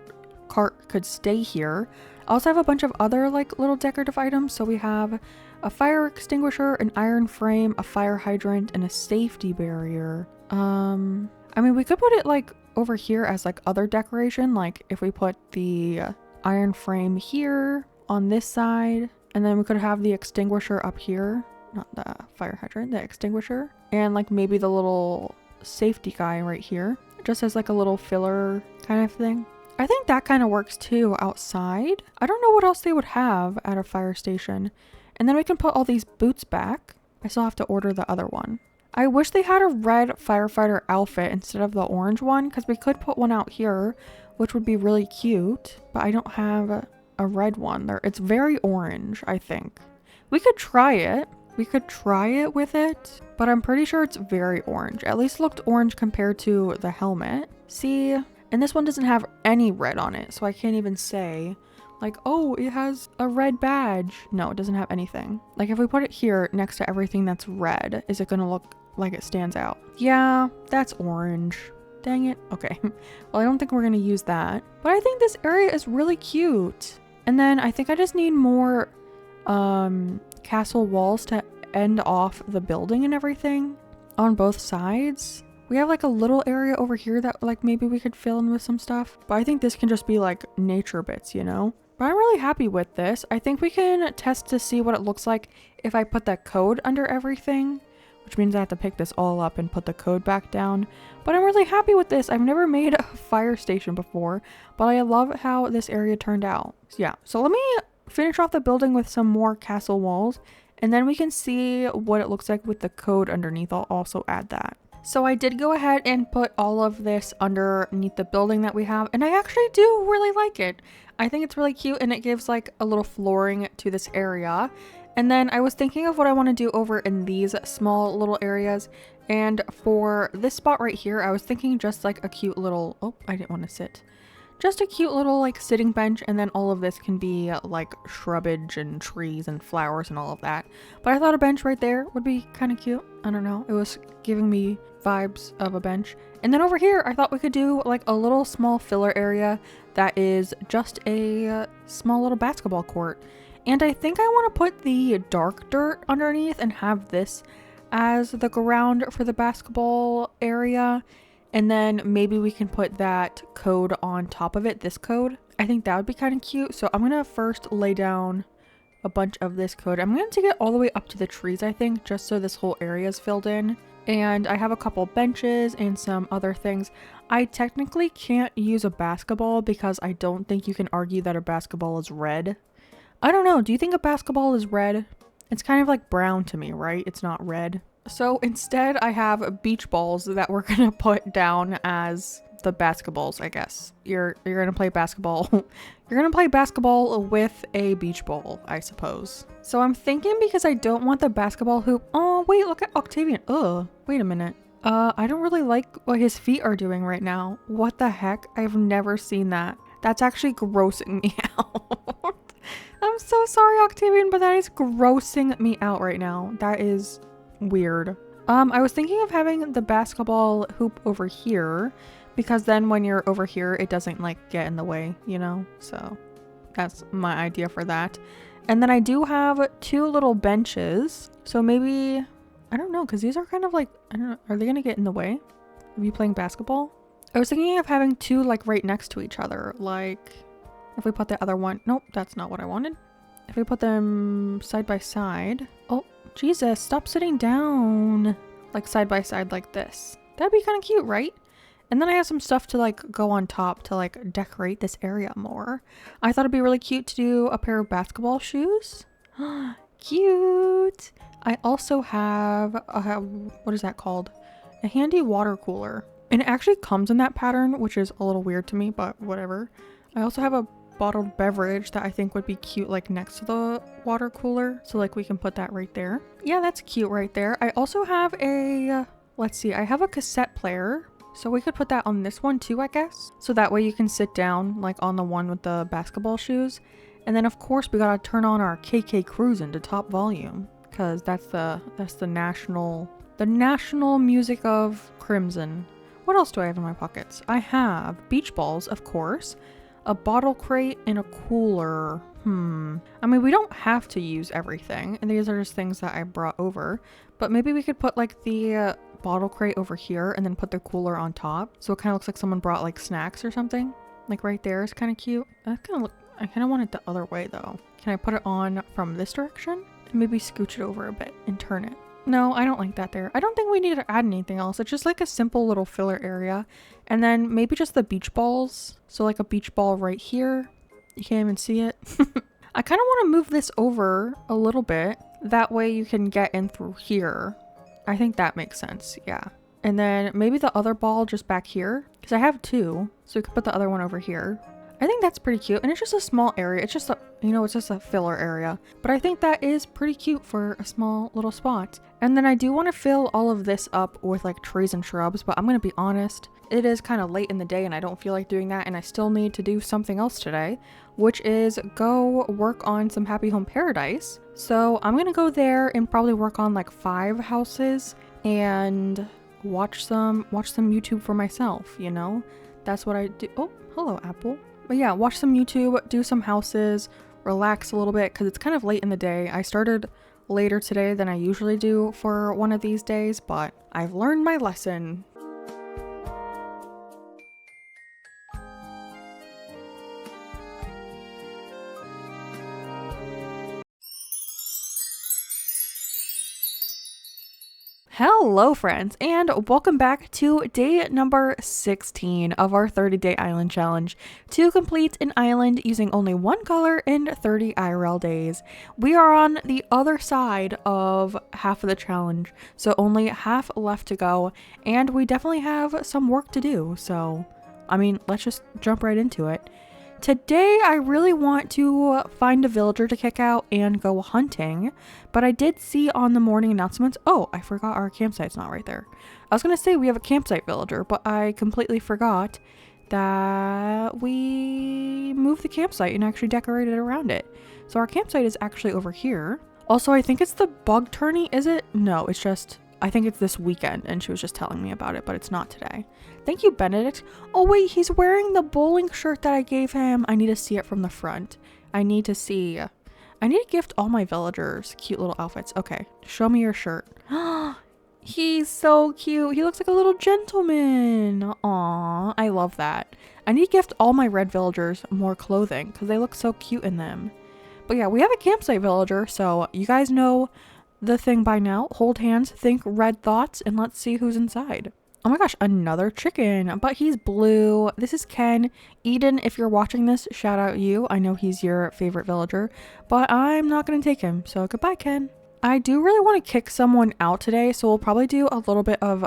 cart could stay here. I also have a bunch of other like little decorative items. So we have a fire extinguisher, an iron frame, a fire hydrant, and a safety barrier. I mean, we could put it like over here as like other decoration. Like if we put the iron frame here on this side, and then we could have the extinguisher up here, not the fire hydrant, the extinguisher, and like maybe the little safety guy right here, just as like a little filler kind of thing. I think that kind of works too outside. I don't know what else they would have at a fire station. And then we can put all these boots back. I still have to order the other one. I wish they had a red firefighter outfit instead of the orange one, because we could put one out here, which would be really cute, but I don't have a red one there. It's very orange, I think. We could try it. We could try it with it, but I'm pretty sure it's very orange. At least looked orange compared to the helmet. See, and this one doesn't have any red on it, so I can't even say like, oh, it has a red badge. No, it doesn't have anything. Like if we put it here next to everything that's red, is it gonna look like it stands out? Yeah, that's orange. Dang it. Okay. Well, I don't think we're gonna use that, but I think this area is really cute. And then I think I just need more castle walls to end off the building and everything on both sides. We have like a little area over here that like maybe we could fill in with some stuff, but I think this can just be like nature bits, you know? But I'm really happy with this. I think we can test to see what it looks like if I put that code under everything, which means I have to pick this all up and put the code back down. But I'm really happy with this. I've never made a fire station before, but I love how this area turned out. Yeah, so let me finish off the building with some more castle walls, and then we can see what it looks like with the code underneath. I'll also add that. So I did go ahead and put all of this underneath the building that we have, and I actually do really like it. I think it's really cute, and it gives like a little flooring to this area. And then I was thinking of what I want to do over in these small little areas. And for this spot right here, I was thinking just like a cute little, oh, I didn't want to sit. Just a cute little like sitting bench, and then all of this can be like shrubbage and trees and flowers and all of that. But I thought a bench right there would be kind of cute. I don't know. It was giving me vibes of a bench. And then over here, I thought we could do like a little small filler area that is just a small little basketball court. And I think I want to put the dark dirt underneath and have this as the ground for the basketball area. And then maybe we can put that code on top of it, this code. I think that would be kind of cute. So I'm going to first lay down a bunch of this code. I'm going to take it all the way up to the trees, I think, just so this whole area is filled in. And I have a couple benches and some other things. I technically can't use a basketball because I don't think you can argue that a basketball is red. I don't know. Do you think a basketball is red? It's kind of like brown to me, right? It's not red. So instead I have beach balls that we're gonna put down as the basketballs, I guess. You're gonna play basketball. You're gonna play basketball with a beach ball, I suppose. So I'm thinking, because I don't want the basketball hoop. Oh, wait, look at Octavian. Ugh, wait a minute. I don't really like what his feet are doing right now. What the heck? I've never seen that. That's actually grossing me out. I'm so sorry, Octavian, but that is grossing me out right now. That is weird. I was thinking of having the basketball hoop over here, because then when you're over here, it doesn't like get in the way, you know? So that's my idea for that. And then I do have 2 little benches. So maybe, I don't know, because these are kind of like, I don't know, are they gonna get in the way of you playing basketball? I was thinking of having 2 like right next to each other. Like if we put the other one, nope, that's not what I wanted. If we put them side by side. Oh, Jesus, stop sitting down. like side by side like this. That'd be kind of cute, right? And then I have some stuff to like go on top to like decorate this area more. I thought it'd be really cute to do a pair of basketball shoes. Cute. I also have what is that called? A handy water cooler. And it actually comes in that pattern, which is a little weird to me, but whatever. I also have a bottled beverage that I think would be cute like next to the water cooler. So like we can put that right there. Yeah, that's cute right there. I also have a, let's see, I have a cassette player. So we could put that on this one too, I guess. So that way you can sit down like on the one with the basketball shoes. And then of course we gotta turn on our KK Cruisin' to top volume. Cause that's the national music of Crimson. What else do I have in my pockets? I have beach balls, of course. A bottle crate and a cooler. I mean, we don't have to use everything. And these are just things that I brought over. But maybe we could put like the bottle crate over here and then put the cooler on top. So it kind of looks like someone brought like snacks or something. Like right there is kind of cute. I kind of want it the other way though. Can I put it on from this direction? And maybe scooch it over a bit and turn it. No, I don't like that there. I don't think we need to add anything else. It's just like a simple little filler area. And then maybe just the beach balls. So like a beach ball right here. You can't even see it. I kind of want to move this over a little bit. That way you can get in through here. I think that makes sense. Yeah. And then maybe the other ball just back here. Because I have two. So we could put the other one over here. I think that's pretty cute. And it's just a small area. It's just a, it's just a filler area. But I think that is pretty cute for a small little spot. And then I do want to fill all of this up with like trees and shrubs. But I'm going to be honest. It is kind of late in the day and I don't feel like doing that. And I still need to do something else today. Which is go work on some Happy Home Paradise. So I'm going to go there and probably work on like 5 houses. And watch some YouTube for myself, That's what I do. Oh, hello, Apple. But yeah, watch some YouTube, do some houses, relax a little bit because it's kind of late in the day. I started later today than I usually do for one of these days, but I've learned my lesson. Hello friends, and welcome back to day number 16 of our 30-day island challenge to complete an island using only one color in 30 IRL days. We are on the other side of half of the challenge, so only half left to go, and we definitely have some work to do, so I mean, let's just jump right into it. Today, I really want to find a villager to kick out and go hunting, but I did see on the morning announcements, oh, I forgot our campsite's not right there. I was going to say we have a campsite villager, but I completely forgot that we moved the campsite and actually decorated around it. So our campsite is actually over here. Also, I think it's the bug tourney, is it? No, it's just, I think it's this weekend, and she was just telling me about it, but it's not today. Thank you, Benedict. Oh wait, he's wearing the bowling shirt that I gave him. I need to see it from the front. I need to gift all my villagers cute little outfits. Okay, show me your shirt. He's so cute. He looks like a little gentleman. Aw, I love that. I need to gift all my red villagers more clothing because they look so cute in them. But yeah, we have a campsite villager, so you guys know the thing by now. Hold hands, think red thoughts, and let's see who's inside. Oh my gosh, another chicken, but he's blue. This is Ken. Eden, if you're watching this, shout out you. I know he's your favorite villager, but I'm not going to take him. So goodbye, Ken. I do really want to kick someone out today, so we'll probably do a little bit of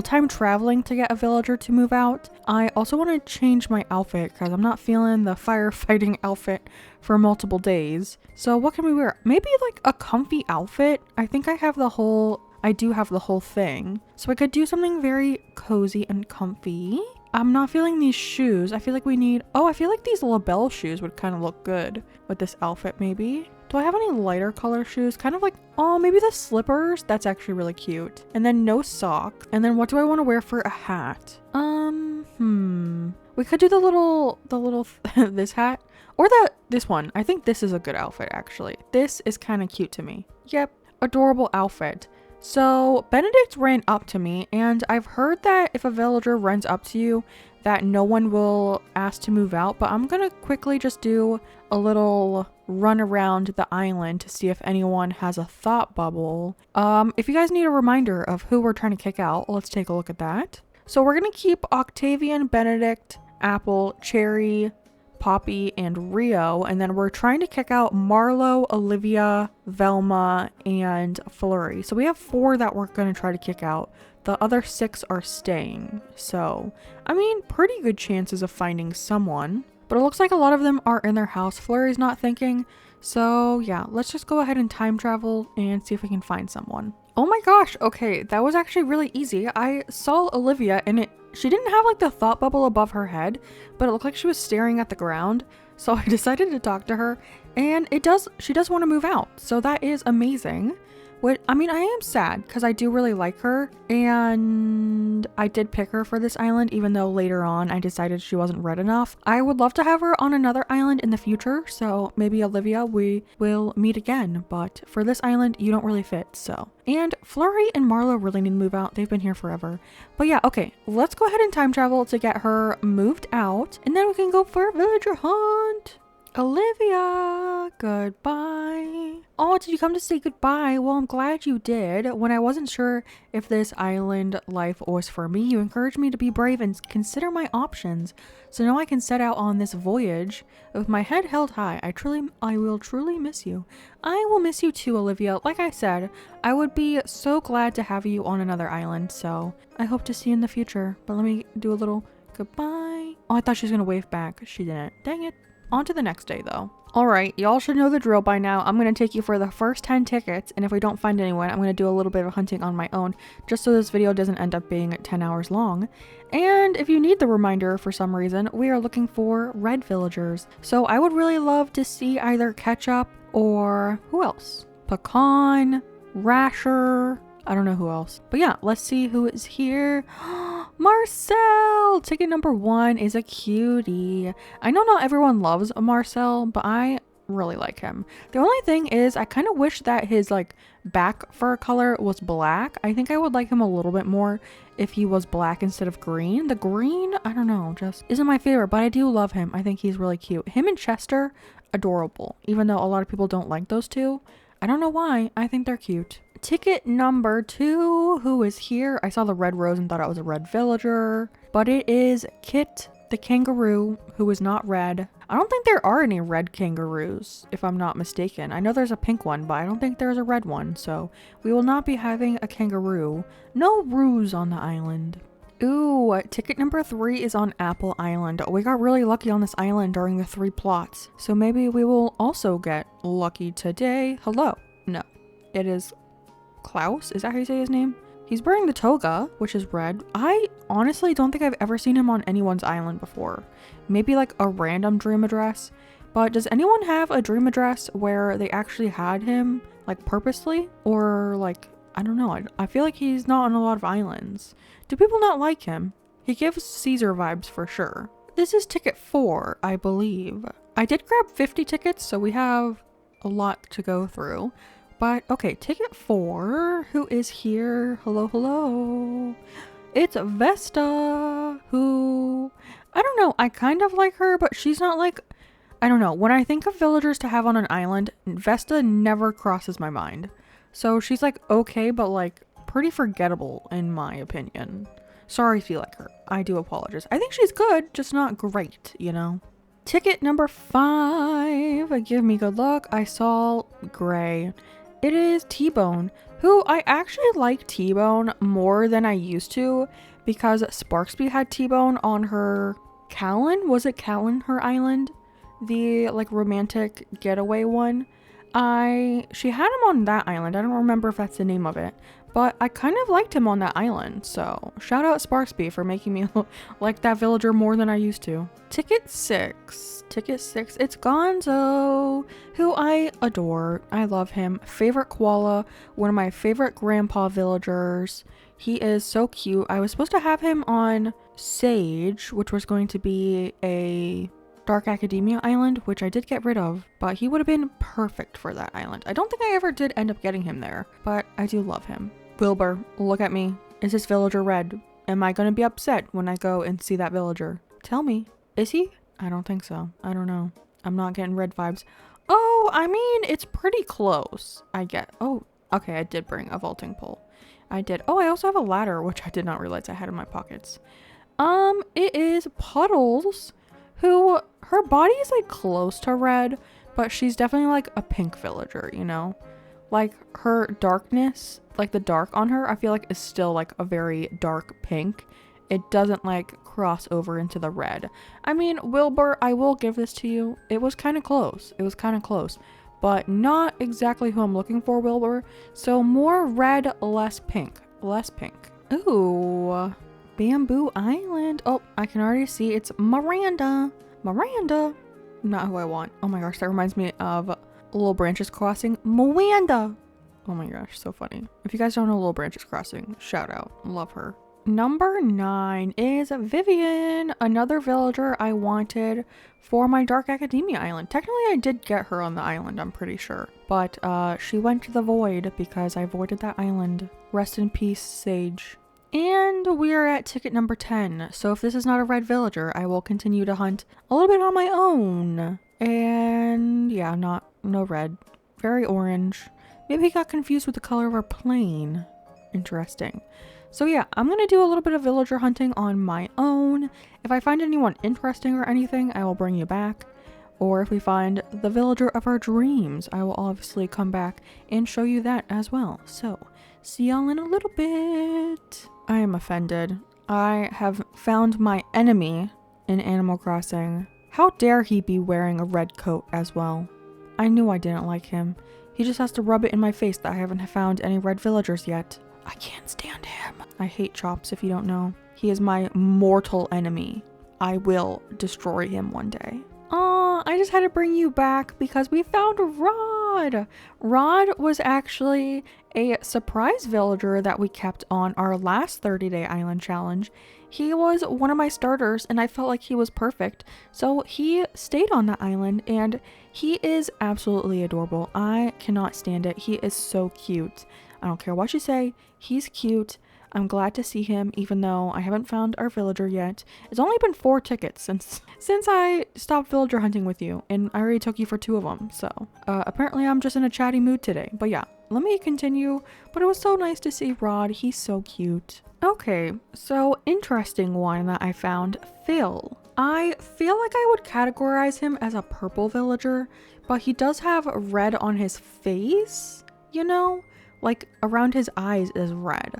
time traveling to get a villager to move out. I also want to change my outfit because I'm not feeling the firefighting outfit for multiple days. So what can we wear? Maybe like a comfy outfit. I think I do have the whole thing. So I could do something very cozy and comfy. I'm not feeling these shoes. I feel like I feel like these label shoes would kind of look good with this outfit maybe. Do I have any lighter color shoes? Kind of like, oh, maybe the slippers. That's actually really cute. And then no socks. And then what do I want to wear for a hat? We could do the little this hat or this one. I think this is a good outfit actually. This is kind of cute to me. Yep, adorable outfit. So Benedict ran up to me, and I've heard that if a villager runs up to you, that no one will ask to move out, but I'm gonna quickly just do a little run around the island to see if anyone has a thought bubble. If you guys need a reminder of who we're trying to kick out, let's take a look at that. So we're gonna keep Octavian, Benedict, Apple, Cherry, Poppy, and Rio, and then we're trying to kick out Marlo, Olivia, Velma, and Flurry. So we have 4 that we're gonna try to kick out. The other 6 are staying. So, I mean, pretty good chances of finding someone. But it looks like a lot of them are in their house. Flurry's not thinking. So yeah, let's just go ahead and time travel and see if we can find someone. Oh my gosh, okay, that was actually really easy. I saw Olivia and she didn't have like the thought bubble above her head, but it looked like she was staring at the ground. So I decided to talk to her, and she does want to move out. So that is amazing. I mean, I am sad because I do really like her, and I did pick her for this island, even though later on I decided she wasn't red enough. I would love to have her on another island in the future, so maybe Olivia, we will meet again, but for this island, you don't really fit, so. And Flurry and Marlo really need to move out. They've been here forever. But yeah, okay, let's go ahead and time travel to get her moved out, and then we can go for a villager hunt. Olivia, goodbye. Oh, did you come to say goodbye? Well, I'm glad you did. When I wasn't sure if this island life was for me, you encouraged me to be brave and consider my options. So now I can set out on this voyage with my head held high. I will truly miss you. I will miss you too, Olivia. Like I said, I would be so glad to have you on another island. So I hope to see you in the future. But let me do a little goodbye. Oh, I thought she was going to wave back. She didn't. Dang it. On to the next day though. Alright, y'all should know the drill by now. I'm going to take you for the first 10 tickets, and if we don't find anyone, I'm going to do a little bit of hunting on my own, just so this video doesn't end up being 10 hours long. And if you need the reminder for some reason, we are looking for red villagers. So I would really love to see either Ketchup or who else? Pecan, Rasher, I don't know who else. But yeah, let's see who is here. Marcel! Ticket number 1 is a cutie. I know not everyone loves Marcel, but I really like him. The only thing is I kind of wish that his like back fur color was black. I think I would like him a little bit more if he was black instead of green. The green, I don't know, just isn't my favorite, but I do love him. I think he's really cute. Him and Chester, adorable. Even though a lot of people don't like those two. I don't know why. I think they're cute. Ticket number 2, who is here? I saw the red rose and thought it was a red villager, but it is Kit the kangaroo, who is not red. I don't think there are any red kangaroos, if I'm not mistaken. I know there's a pink one, but I don't think there's a red one, so we will not be having a kangaroo. No roos on the island. Ooh, ticket number 3 is on Apple Island. We got really lucky on this island during the 3 plots, so maybe we will also get lucky today. Hello. No, it is Klaus? Is that how you say his name? He's wearing the toga, which is red. I honestly don't think I've ever seen him on anyone's island before. Maybe like a random dream address. But does anyone have a dream address where they actually had him like purposely? Or like, I don't know. I feel like he's not on a lot of islands. Do people not like him? He gives Caesar vibes for sure. This is ticket 4, I believe. I did grab 50 tickets, so we have a lot to go through. But okay, ticket 4, who is here? Hello, hello. It's Vesta, who, I don't know, I kind of like her, but she's not like, I don't know. When I think of villagers to have on an island, Vesta never crosses my mind. So she's like okay, but like pretty forgettable in my opinion. Sorry if you like her. I do apologize. I think she's good, just not great, you know? Ticket number 5, give me good luck. I saw gray. It is T-Bone, who I actually like T-Bone more than I used to because Sparksby had T-Bone on her Callan. Was it Callan, her island? The like romantic getaway one. She had him on that island. I don't remember if that's the name of it, but I kind of liked him on that island. So shout out Sparksby for making me like that villager more than I used to. Ticket 6, it's Gonzo, who I adore. I love him. Favorite koala, one of my favorite grandpa villagers. He is so cute. I was supposed to have him on Sage, which was going to be a Dark Academia island, which I did get rid of, but he would have been perfect for that island. I don't think I ever did end up getting him there, but I do love him. Wilbur, look at me. Is this villager red? Am I going to be upset when I go and see that villager? Tell me. Is he? I don't think so. I don't know. I'm not getting red vibes. Oh, I mean, it's pretty close. I get. Oh, okay. I did bring a vaulting pole. I did. Oh, I also have a ladder, which I did not realize I had in my pockets. It is Puddles, who her body is like close to red, but she's definitely like a pink villager, you know? Like her darkness, like the dark on her, I feel like is still like a very dark pink. It doesn't like cross over into the red. I mean, Wilbur, I will give this to you. It was kind of close. It was kind of close, but not exactly who I'm looking for, Wilbur. So more red, less pink. Less pink. Ooh, Bamboo Island. Oh, I can already see it's Miranda. Miranda. Not who I want. Oh my gosh, that reminds me of Little Branches Crossing. Miranda. Oh my gosh, so funny. If you guys don't know Little Branches Crossing, shout out. Love her. Number 9 is Vivian, another villager I wanted for my Dark Academia island. Technically, I did get her on the island, I'm pretty sure. But she went to the void because I voided that island. Rest in peace, Sage. And we are at ticket number 10. So if this is not a red villager, I will continue to hunt a little bit on my own. And yeah, no red. Very orange. Maybe he got confused with the color of our plane. Interesting. So yeah, I'm going to do a little bit of villager hunting on my own. If I find anyone interesting or anything, I will bring you back. Or if we find the villager of our dreams, I will obviously come back and show you that as well. So, see y'all in a little bit. I am offended. I have found my enemy in Animal Crossing. How dare he be wearing a red coat as well? I knew I didn't like him. He just has to rub it in my face that I haven't found any red villagers yet. I can't stand him. I hate Chops, if you don't know. He is my mortal enemy. I will destroy him one day. Aw, I just had to bring you back because we found Rod. Rod was actually a surprise villager that we kept on our last 30-day island challenge. He was one of my starters and I felt like he was perfect. So he stayed on the island and he is absolutely adorable. I cannot stand it. He is so cute. I don't care what you say. He's cute. I'm glad to see him, even though I haven't found our villager yet. It's only been 4 tickets since I stopped villager hunting with you, and I already took you for 2 of them. So apparently I'm just in a chatty mood today. But yeah, let me continue. But it was so nice to see Rod. He's so cute. Okay, so interesting one that I found, Phil. I feel like I would categorize him as a purple villager, but he does have red on his face, you know? Like around his eyes is red,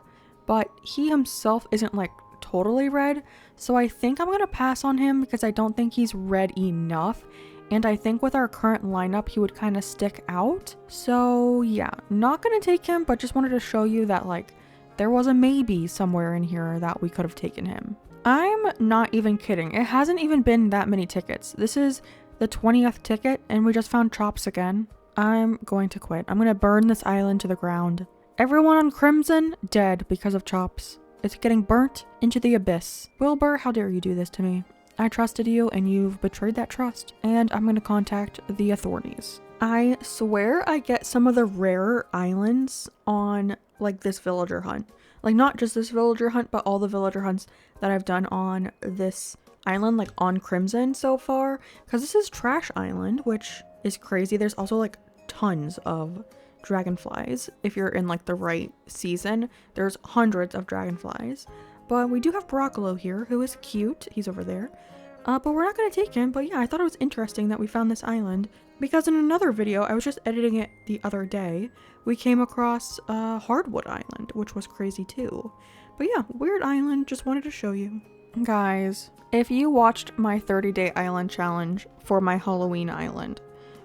but he himself isn't like totally red. So I think I'm gonna pass on him because I don't think he's red enough. And I think with our current lineup, he would kind of stick out. So yeah, not gonna take him, but just wanted to show you that like there was a maybe somewhere in here that we could have taken him. I'm not even kidding. It hasn't even been that many tickets. This is the 20th ticket and we just found Chops again. I'm going to quit. I'm going to burn this island to the ground. Everyone on Crimson dead because of Chops. It's getting burnt into the abyss. Wilbur, how dare you do this to me? I trusted you and you've betrayed that trust. And I'm going to contact the authorities. I swear I get some of the rarer islands on like this villager hunt. Like not just this villager hunt, but all the villager hunts that I've done on this island, like on Crimson so far. Because this is Trash Island, which is crazy. There's also like tons of dragonflies. If you're in like the right season, there's hundreds of dragonflies. But we do have Broccolo here, who is cute. He's over there. But we're not going to take him. But yeah, I thought it was interesting that we found this island because in another video, I was just editing it the other day, we came across Hardwood Island, which was crazy too. But yeah, weird island. Just wanted to show you. Guys, if you watched my 30-day island challenge for my Halloween island,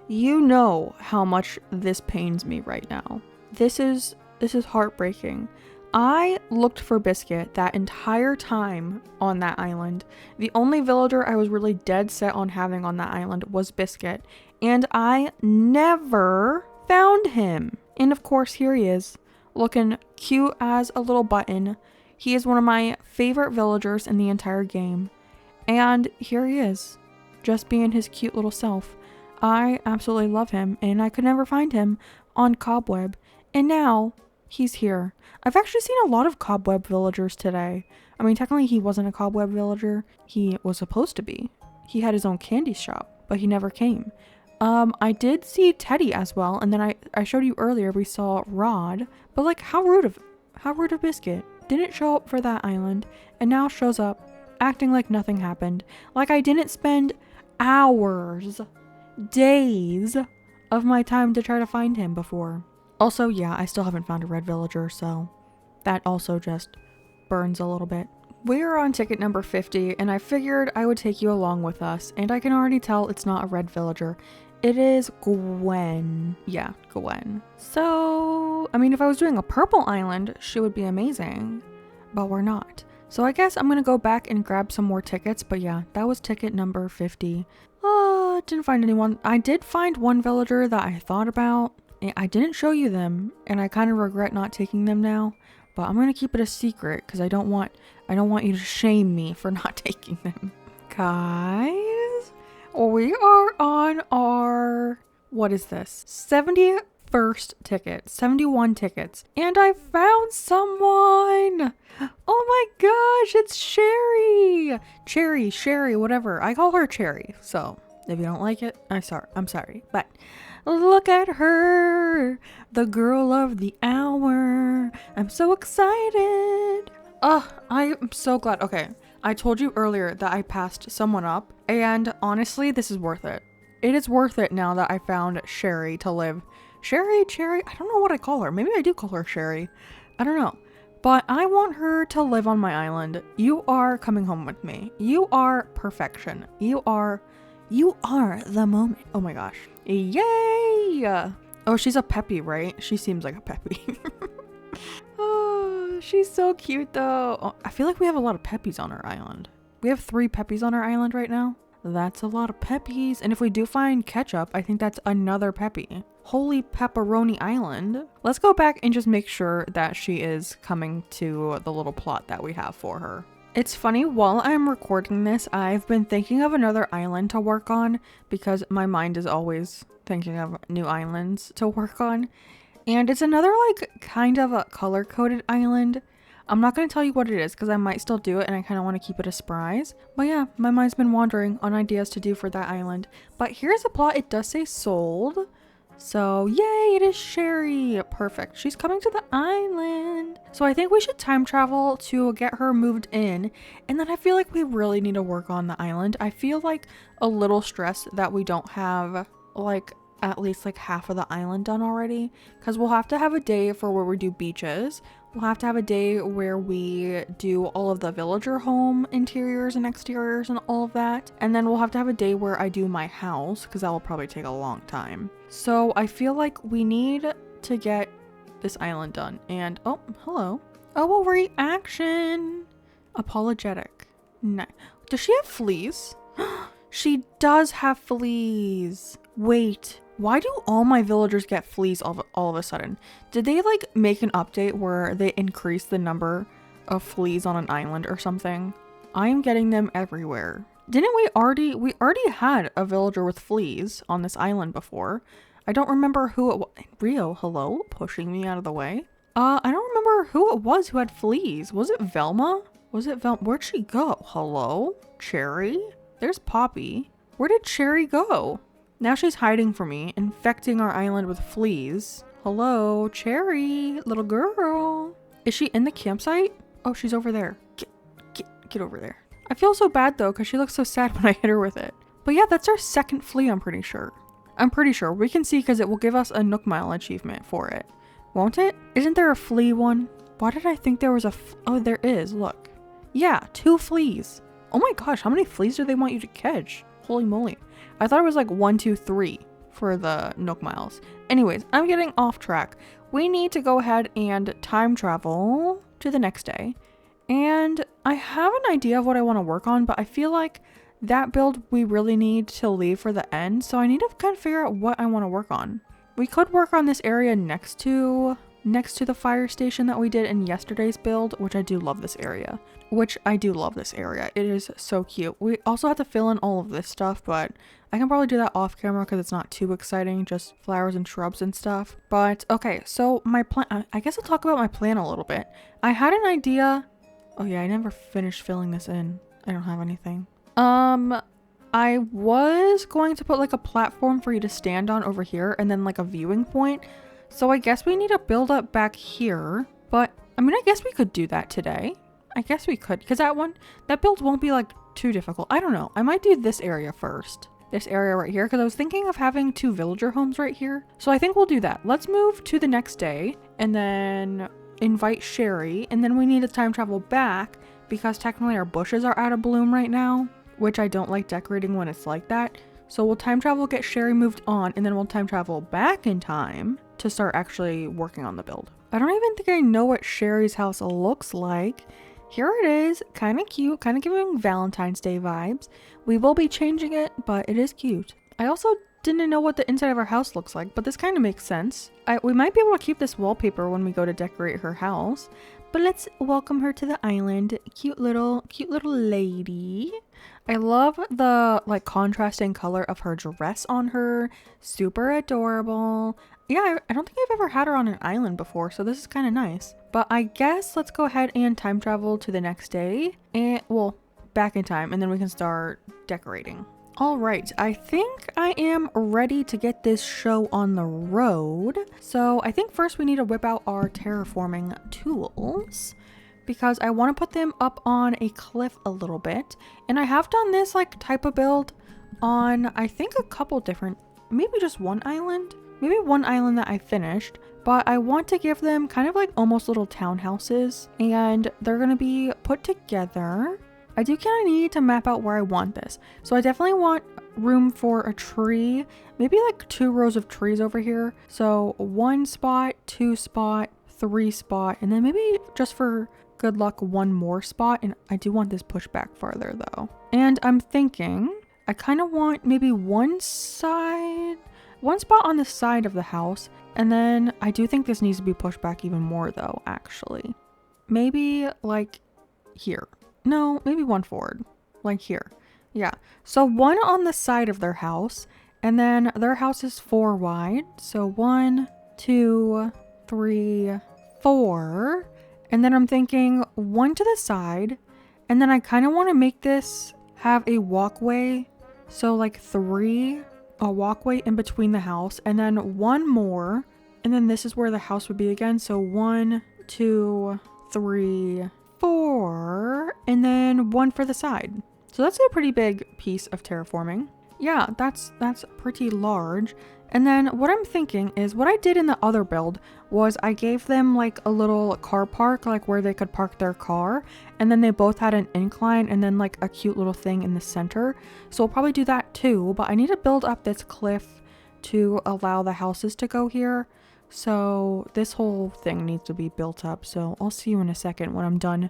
you know how much this pains me right now. This is heartbreaking. I looked for Biscuit that entire time on that island. The only villager I was really dead set on having on that island was Biscuit, and I never found him. And of course, here he is, looking cute as a little button. He is one of my favorite villagers in the entire game. And here he is, just being his cute little self. I absolutely love him, and I could never find him on Cobweb. And now, He's here. I've actually seen a lot of cobweb villagers today. I mean, technically he wasn't a cobweb villager. He was supposed to be. He had his own candy shop, but he never came. I did see Teddy as well, and then I showed you earlier we saw Rod, but like how rude of Biscuit. Didn't show up for that island, and now shows up, acting like nothing happened. Like I didn't spend hours, days of my time to try to find him before. Also, yeah, I still haven't found a red villager, so that also just burns a little bit. We're on ticket number 50, and I figured I would take you along with us, and I can already tell it's not a red villager. It is Gwen. Yeah, Gwen. So, I mean, if I was doing a purple island, she would be amazing, but we're not. So I guess I'm gonna go back and grab some more tickets, but yeah, that was ticket number 50. Didn't find anyone. I did find one villager that I thought about. I didn't show you them, and I kind of regret not taking them now, but I'm gonna keep it a secret because I don't want you to shame me for not taking them. Guys, we are on our, what is this? 71st ticket, 71 tickets, and I found someone. Oh my gosh, it's Sherry. Sherry, whatever. I call her Cherry, so if you don't like it, I'm sorry, but look at her, the girl of the hour. I'm so excited. I am so glad. Okay, I told you earlier that I passed someone up, and honestly, this is worth it. It is worth it now that I found Sherry to live. Cherry, I don't know what I call her. Maybe I do call her Sherry. I don't know. But I want her to live on my island. You are coming home with me. You are perfection. You are the moment. Oh my gosh. Yay! Oh, she's a Peppy, right? She seems like a Peppy. Oh, she's so cute though. Oh, I feel like we have a lot of Peppies on our island. We have 3 Peppies on our island right now. That's a lot of Peppies. And if we do find Ketchup, I think that's another Peppy. Holy Pepperoni Island. Let's go back and just make sure that she is coming to the little plot that we have for her. It's funny, while I'm recording this, I've been thinking of another island to work on because my mind is always thinking of new islands to work on. And it's another like kind of a color-coded island. I'm not going to tell you what it is because I might still do it and I kind of want to keep it a surprise. But yeah, my mind's been wandering on ideas to do for that island. But here's the plot. It does say sold. So yay, it is Sherry. Perfect. She's coming to the island. So I think we should time travel to get her moved in. And then I feel like we really need to work on the island. I feel like a little stressed that we don't have like at least like half of the island done already. Because we'll have to have a day for where we do beaches. We'll have to have a day where we do all of the villager home interiors and exteriors and all of that. And then we'll have to have a day where I do my house because that will probably take a long time. So I feel like we need to get this island done. And oh, hello. Oh, a reaction. Apologetic. No. Does she have fleas? She does have fleas. Wait. Why do all my villagers get fleas all of a sudden? Did they like make an update where they increase the number of fleas on an island or something? I am getting them everywhere. Didn't we already had a villager with fleas on this island before? I don't remember who it was. Rio, hello? Pushing me out of the way. I don't remember who it was who had fleas. Was it Velma? Where'd she go? Hello? Cherry? There's Poppy. Where did Cherry go? Now she's hiding from me, infecting our island with fleas. Hello, Cherry, little girl. Is she in the campsite? Oh, she's over there. Get over there. I feel so bad though, because she looks so sad when I hit her with it. But yeah, that's our second flea, I'm pretty sure. We can see because it will give us a Nook Mile achievement for it. Won't it? Isn't there a flea one? Why did I think there was oh, there is, look. Yeah, 2 fleas. Oh my gosh, how many fleas do they want you to catch? Holy moly. I thought it was like 1, 2, 3 for the Nook Miles. Anyways, I'm getting off track. We need to go ahead and time travel to the next day. And I have an idea of what I want to work on, but I feel like that build we really need to leave for the end. So I need to kind of figure out what I want to work on. We could work on this area next to the fire station that we did in yesterday's build, which I do love this area. which I do love this area. It is so cute. We also have to fill in all of this stuff, but I can probably do that off camera because it's not too exciting, just flowers and shrubs and stuff. But okay, so my plan, I guess I'll talk about my plan a little bit. I had an idea. Oh yeah, I never finished filling this in. I don't have anything. I was going to put like a platform for you to stand on over here and then like a viewing point. So I guess we need to build up back here, but I mean, I guess we could do that today. I guess we could, because that build won't be like too difficult. I don't know. I might do this area first. This area right here, because I was thinking of having 2 villager homes right here. So I think we'll do that. Let's move to the next day and then invite Sherry. And then we need to time travel back because technically our bushes are out of bloom right now, which I don't like decorating when it's like that. So we'll time travel, get Sherry moved on, and then we'll time travel back in time to start actually working on the build. I don't even think I know what Sherry's house looks like. Here it is, kind of cute, kind of giving Valentine's Day vibes. We will be changing it, but it is cute. I also didn't know what the inside of our house looks like, but this kind of makes sense. We might be able to keep this wallpaper when we go to decorate her house, but let's welcome her to the island. Cute little lady. I love the like contrasting color of her dress on her. Super adorable. Yeah, I don't think I've ever had her on an island before, so this is kind of nice. But I guess let's go ahead and time travel to the next day. And, well, back in time, and then we can start decorating. All right, I think I am ready to get this show on the road. So I think first we need to whip out our terraforming tools because I want to put them up on a cliff a little bit. And I have done this like type of build on, I think, a couple different, maybe just one island. Maybe one island that I finished, but I want to give them kind of like almost little townhouses and they're going to be put together. I do kind of need to map out where I want this. So I definitely want room for a tree, maybe like 2 rows of trees over here. So 1 spot, 2 spot, 3 spot, and then maybe just for good luck, 1 more spot. And I do want this pushed back farther though. And I'm thinking I kind of want maybe one spot on the side of the house, and then I do think this needs to be pushed back even more though, actually. Maybe like here. No, maybe 1 forward, like here. Yeah, so 1 on the side of their house, and then their house is 4 wide. So 1, 2, 3, 4, and then I'm thinking 1 to the side, and then I kind of want to make this have a walkway. So like 3, a walkway in between the house, and then 1 more, and then this is where the house would be again. So 1, 2, 3, 4, and then 1 for the side. So that's a pretty big piece of terraforming. Yeah, that's pretty large. And then what I'm thinking is what I did in the other build was I gave them like a little car park, like where they could park their car, and then they both had an incline and then like a cute little thing in the center. So we'll probably do that too, but I need to build up this cliff to allow the houses to go here. So this whole thing needs to be built up. So I'll see you in a second when I'm done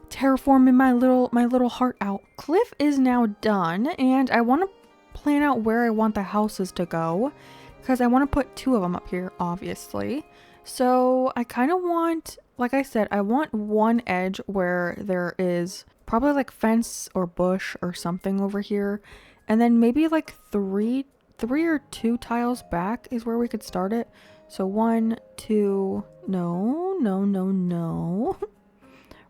terraforming my little heart out. Cliff is now done, and I want to plan out where I want the houses to go because I want to put 2 of them up here, obviously. So I kind of want, like I said, I want 1 edge where there is probably like fence or bush or something over here, and then maybe like 3 or 2 tiles back is where we could start it. So 1, 2, no.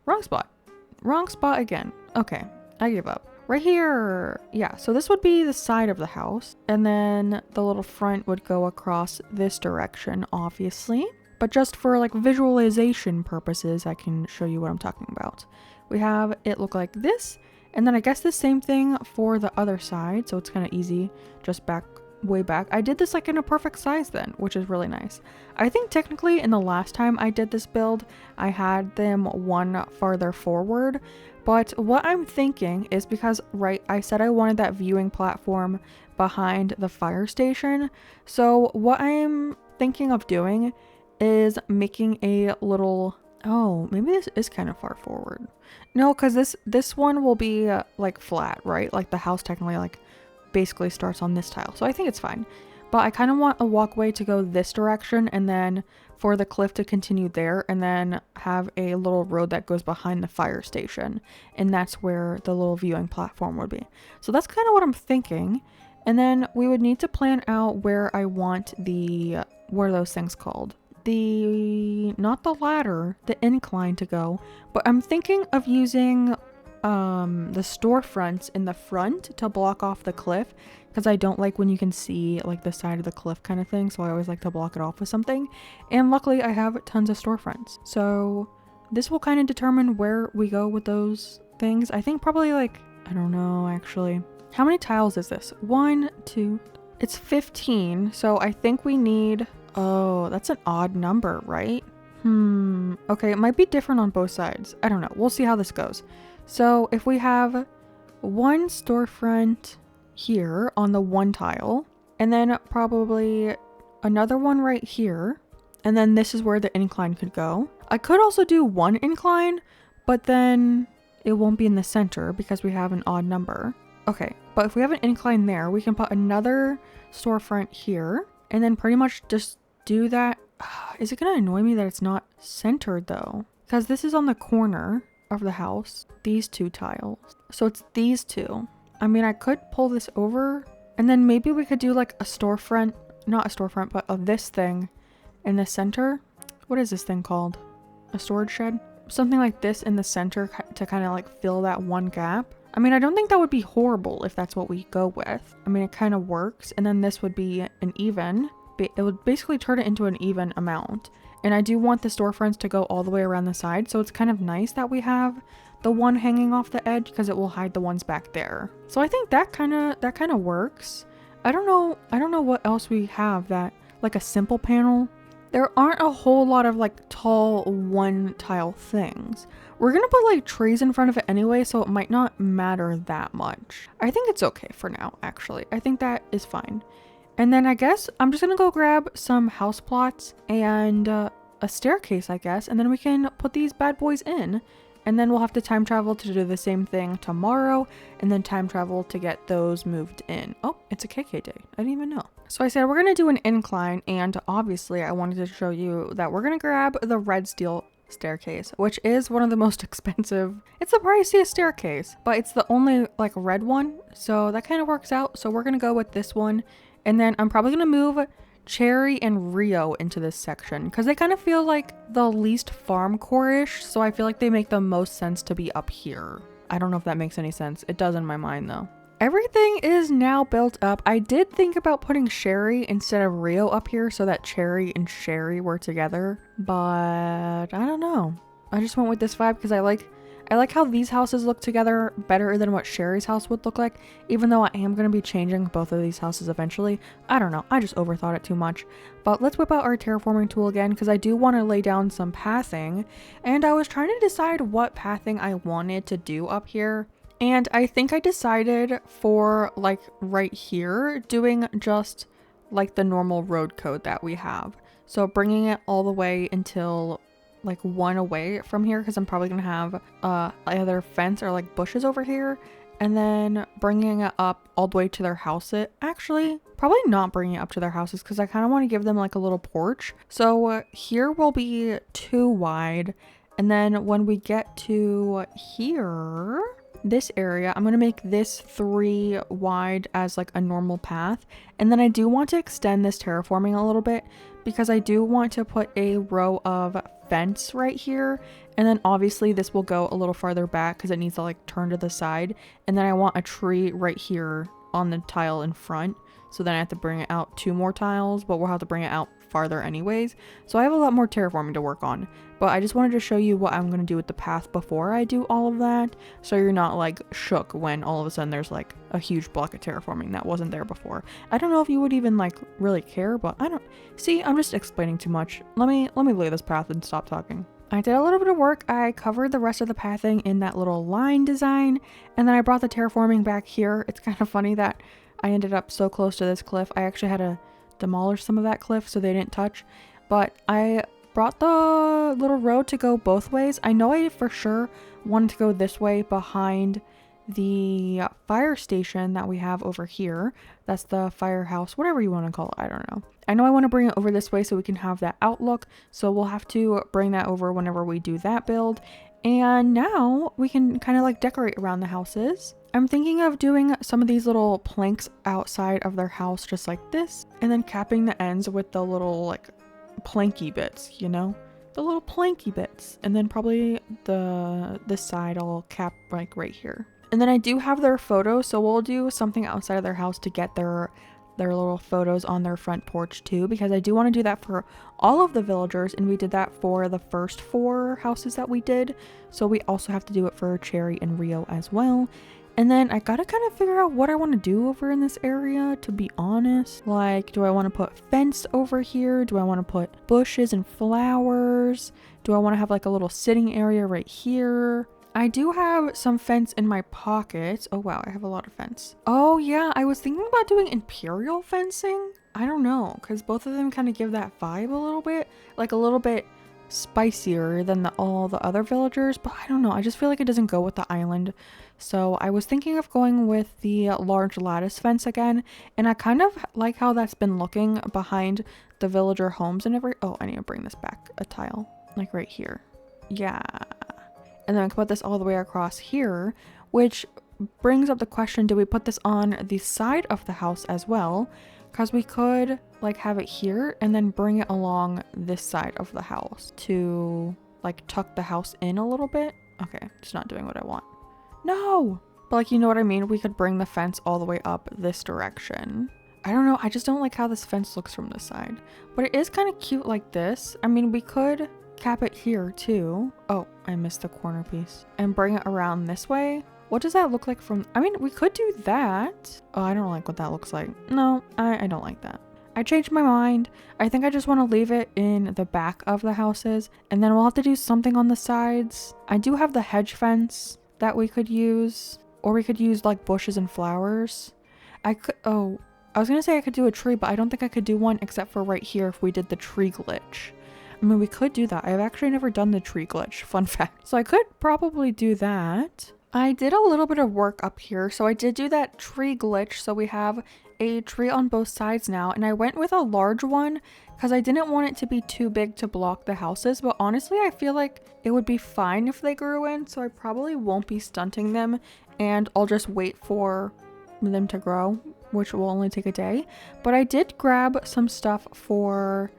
Wrong spot again. Okay, I give up. Right here. Yeah, so this would be the side of the house, and then the little front would go across this direction, obviously. But just for like visualization purposes, I can show you what I'm talking about. We have it look like this, and then I guess the same thing for the other side, so it's kind of easy, just way back. I did this like in a perfect size then, which is really nice. I think technically in the last time I did this build, I had them 1 farther forward, but what I'm thinking is because, right, I said I wanted that viewing platform behind the fire station. So what I'm thinking of doing is making a little, oh, maybe this is kind of far forward. No, because this one will be like flat, right? Like the house technically like basically starts on this tile. So I think it's fine. but I kind of want a walkway to go this direction and then for the cliff to continue there and then have a little road that goes behind the fire station. And that's where the little viewing platform would be. So that's kind of what I'm thinking. And then we would need to plan out where I want the, what are those things called? Not the ladder, the incline to go, but I'm thinking of using the storefronts in the front to block off the cliff, because I don't like when you can see like the side of the cliff kind of thing, so I always like to block it off with something. And luckily I have tons of storefronts, so this will kind of determine where we go with those things. I think probably like, I don't know actually, how many tiles is this? 1, 2, it's 15, so I think we need, oh, that's an odd number, right? Okay, it might be different on both sides. I don't know. We'll see how this goes. So if we have one storefront here on the one tile, and then probably another one right here, and then this is where the incline could go. I could also do one incline, but then it won't be in the center because we have an odd number. Okay, but if we have an incline there, we can put another storefront here, and then pretty much just do that. Is it gonna annoy me that it's not centered though? Because this is on the corner of the house, these two tiles. So it's these two. I mean, I could pull this over and then maybe we could do like a storefront, not a storefront, but of this thing in the center. What is this thing called? A storage shed? Something like this in the center to kind of like fill that one gap. I mean, I don't think that would be horrible if that's what we go with. I mean, it kind of works. And then this would be an even. It would basically turn it into an even amount. And I do want the storefronts to go all the way around the side, so it's kind of nice that we have the one hanging off the edge because it will hide the ones back there. So I think that kind of works. I don't know what else we have that, like a simple panel. There aren't a whole lot of like tall one tile things. We're gonna put like trees in front of it anyway, so it might not matter that much. I think it's okay for now, actually. I think that is fine. And then I guess I'm just gonna go grab some house plots and a staircase, I guess, and then we can put these bad boys in. And then we'll have to time travel to do the same thing tomorrow, and then time travel to get those moved in. Oh, it's a KK day. I didn't even know. So I said we're gonna do an incline, and obviously I wanted to show you that we're gonna grab the red steel staircase, which is one of the most expensive. It's the priciest staircase, but it's the only like red one, so that kind of works out. So we're gonna go with this one. And then I'm probably going to move Cherry and Rio into this section because they kind of feel like the least farm core-ish. So I feel like they make the most sense to be up here. I don't know if that makes any sense. It does in my mind though. Everything is now built up. I did think about putting Sherry instead of Rio up here so that Cherry and Sherry were together. But I don't know. I just went with this vibe because I like how these houses look together better than what Sherry's house would look like, even though I am going to be changing both of these houses eventually. I don't know, I just overthought it too much. But let's whip out our terraforming tool again because I do want to lay down some pathing, and I was trying to decide what pathing I wanted to do up here. And I think I decided for like right here, doing just like the normal road code that we have. So bringing it all the way until like one away from here because I'm probably gonna have either fence or like bushes over here, and then bringing it up all the way to their house. Actually probably not bringing it up to their houses because I kind of want to give them like a little porch. So here will be 2 wide, and then when we get to here, this area, I'm gonna make this 3 wide as like a normal path. And then I do want to extend this terraforming a little bit because I do want to put a row of fence right here, and then obviously this will go a little farther back because it needs to like turn to the side, and then I want a tree right here on the tile in front, so then I have to bring it out 2 more tiles, but we'll have to bring it out farther anyways. So I have a lot more terraforming to work on, but I just wanted to show you what I'm going to do with the path before I do all of that, so you're not like shook when all of a sudden there's like a huge block of terraforming that wasn't there before. I don't know if you would even like really care, but I don't see, I'm just explaining too much. Let me lay this path and stop talking. I did a little bit of work. I covered the rest of the pathing in that little line design, and then I brought the terraforming back here. It's kind of funny that I ended up so close to this cliff. I actually had to demolish some of that cliff so they didn't touch, but I brought the little road to go both ways. I know I for sure wanted to go this way behind the fire station that we have over here. That's the firehouse, whatever you want to call it. I don't know. I know I want to bring it over this way so we can have that outlook. So we'll have to bring that over whenever we do that build. And now we can kind of like decorate around the houses. I'm thinking of doing some of these little planks outside of their house just like this, and then capping the ends with the little like planky bits, you know? The little planky bits. And then probably this side I'll cap like right here. And then I do have their photos, so we'll do something outside of their house to get their little photos on their front porch too, because I do want to do that for all of the villagers, and we did that for the first 4 houses that we did. So we also have to do it for Cherry and Rio as well. And then I gotta kind of figure out what I want to do over in this area, to be honest. Like, do I want to put fence over here? Do I want to put bushes and flowers? Do I want to have like a little sitting area right here? I do have some fence in my pocket. Oh wow, I have a lot of fence. Oh yeah, I was thinking about doing imperial fencing. I don't know, because both of them kind of give that vibe a little bit. Like a little bit spicier than all the other villagers, but I don't know. I just feel like it doesn't go with the island. So I was thinking of going with the large lattice fence again, and I kind of like how that's been looking behind the villager homes and oh, I need to bring this back a tile, like right here. Yeah. And then I can put this all the way across here, which brings up the question, do we put this on the side of the house as well? Because we could like have it here and then bring it along this side of the house to like tuck the house in a little bit. Okay, it's not doing what I want. No! But like, you know what I mean? We could bring the fence all the way up this direction. I don't know. I just don't like how this fence looks from this side. But it is kind of cute like this. I mean, we could cap it here too. Oh, I missed the corner piece. And bring it around this way. What does that look like from... I mean, we could do that. Oh, I don't like what that looks like. No, I don't like that. I changed my mind. I think I just want to leave it in the back of the houses. And then we'll have to do something on the sides. I do have the hedge fence that we could use. Or we could use like bushes and flowers. I was going to say I could do a tree, but I don't think I could do one except for right here if we did the tree glitch. I mean, we could do that. I've actually never done the tree glitch. Fun fact. So I could probably do that. I did a little bit of work up here. So I did do that tree glitch. So we have a tree on both sides now. And I went with a large one because I didn't want it to be too big to block the houses. But honestly, I feel like it would be fine if they grew in. So I probably won't be stunting them. And I'll just wait for them to grow, which will only take a day. But I did grab some stuff for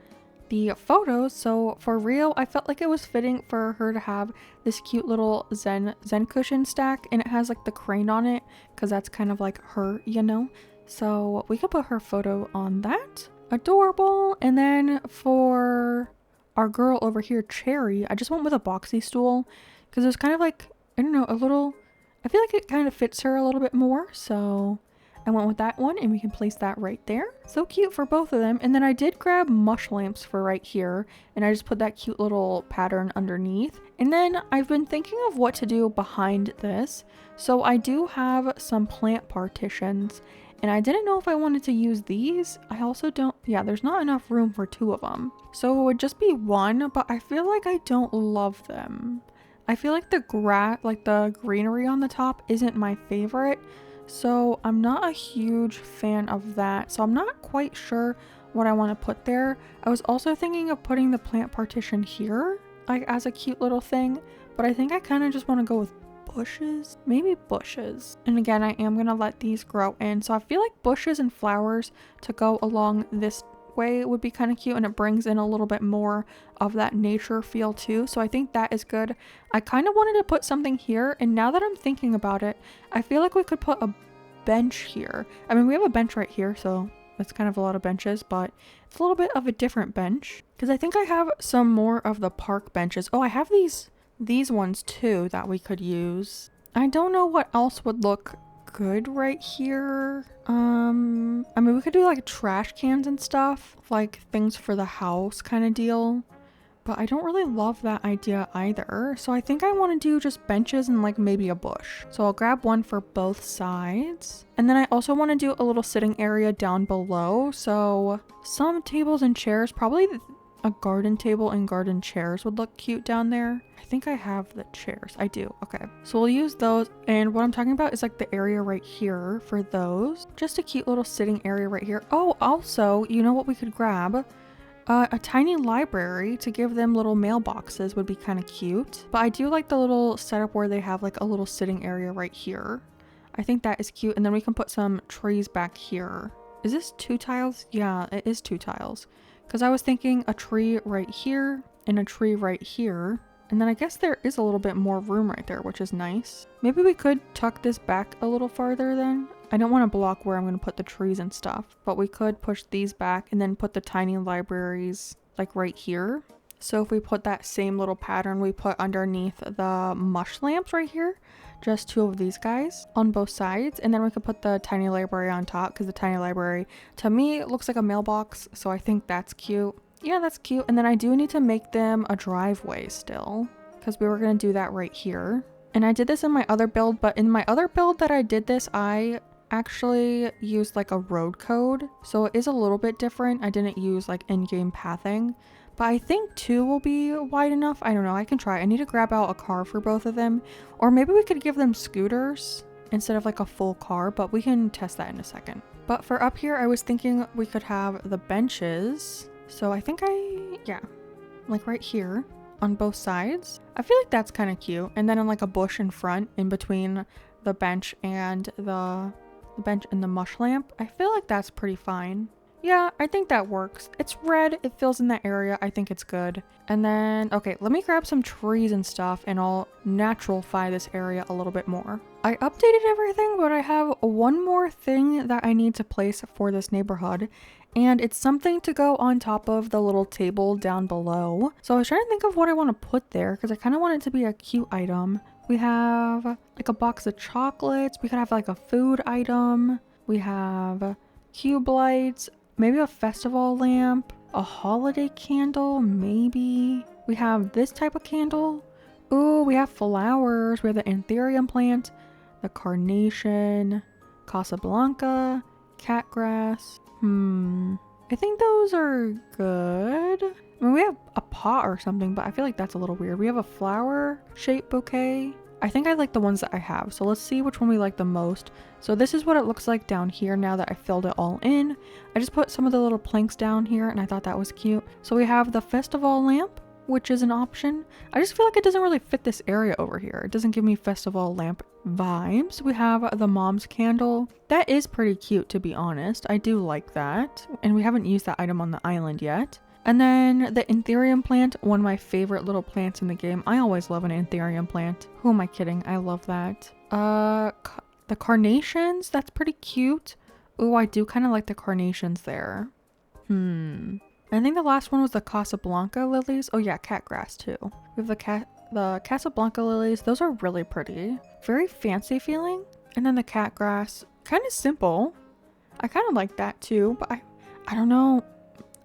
the photos. So for Rio, I felt like it was fitting for her to have this cute little zen cushion stack, and it has like the crane on it because that's kind of like her, you know. So we could put her photo on that. Adorable. And then for our girl over here, Cherry, I just went with a boxy stool because it was kind of like, I don't know, a little, I feel like it kind of fits her a little bit more. So I went with that one, and we can place that right there. So cute for both of them. And then I did grab mush lamps for right here, and I just put that cute little pattern underneath. And then I've been thinking of what to do behind this. So I do have some plant partitions, and I didn't know if I wanted to use these. I also don't, yeah, there's not enough room for 2 of them. So it would just be 1, but I feel like I don't love them. I feel like the greenery on the top isn't my favorite. So I'm not a huge fan of that. So I'm not quite sure what I want to put there. I was also thinking of putting the plant partition here, like as a cute little thing. But I think I kind of just want to go with bushes. Maybe bushes. And again, I am going to let these grow in. So I feel like bushes and flowers to go along this way would be kind of cute, and it brings in a little bit more of that nature feel too. So I think that is good. I kind of wanted to put something here, and now that I'm thinking about it, I feel like we could put a bench here. I mean, we have a bench right here, so that's kind of a lot of benches, but it's a little bit of a different bench because I think I have some more of the park benches. Oh, I have these ones too that we could use. I don't know what else would look good right here. I mean, we could do like trash cans and stuff, like things for the house kind of deal, but I don't really love that idea either. So I think I want to do just benches and like maybe a bush. So I'll grab one for both sides. And then I also want to do a little sitting area down below. So some tables and chairs, probably a garden table and garden chairs would look cute down there. I think I have the chairs. I do. Okay. So we'll use those. And what I'm talking about is like the area right here for those. Just a cute little sitting area right here. Oh, also, you know what we could grab? A tiny library to give them little mailboxes would be kind of cute. But I do like the little setup where they have like a little sitting area right here. I think that is cute. And then we can put some trees back here. Is this 2 tiles? Yeah, it is 2 tiles. Because I was thinking a tree right here and a tree right here. And then I guess there is a little bit more room right there, which is nice. Maybe we could tuck this back a little farther then. I don't want to block where I'm going to put the trees and stuff, but we could push these back and then put the tiny libraries like right here. So if we put that same little pattern we put underneath the mush lamps right here, just 2 of these guys on both sides, and then we could put the tiny library on top because the tiny library to me looks like a mailbox, so I think that's cute. Yeah, that's cute. And then I do need to make them a driveway still because we were going to do that right here. And I did this in my other build, but in my other build that I did this, I actually used like a road code, so it is a little bit different. I didn't use like in-game pathing, but I think 2 will be wide enough. I don't know, I can try. I need to grab out a car for both of them, or maybe we could give them scooters instead of like a full car, but we can test that in a second. But for up here, I was thinking we could have the benches. So I think yeah, like right here on both sides. I feel like that's kind of cute. And then in like a bush in front in between the bench and the bench and the mush lamp. I feel like that's pretty fine. Yeah, I think that works. It's red, it fills in that area. I think it's good. And then, okay, let me grab some trees and stuff and I'll naturalify this area a little bit more. I updated everything, but I have one more thing that I need to place for this neighborhood. And it's something to go on top of the little table down below. So I was trying to think of what I want to put there because I kind of want it to be a cute item. We have like a box of chocolates. We could have like a food item. We have cube lights, maybe a festival lamp, a holiday candle, maybe. We have this type of candle. Ooh, we have flowers. We have the anthurium plant, the carnation, Casablanca, catgrass. I think those are good. I mean, we have a pot or something, but I feel like that's a little weird. We have a flower-shaped bouquet. I think I like the ones that I have, so let's see which one we like the most. So this is what it looks like down here now that I filled it all in. I just put some of the little planks down here, and I thought that was cute. So we have the festival lamp, which is an option. I just feel like it doesn't really fit this area over here. It doesn't give me festival lamp vibes. We have the mom's candle. That is pretty cute, to be honest. I do like that, and we haven't used that item on the island yet. And then the anthurium plant, one of my favorite little plants in the game. I always love an anthurium plant. Who am I kidding? I love that. The carnations, that's pretty cute. Ooh, I do kind of like the carnations there. I think the last one was the Casablanca lilies. Oh yeah, catgrass too. We have the Casablanca lilies. Those are really pretty. Very fancy feeling. And then the catgrass, kind of simple. I kind of like that too, but I don't know.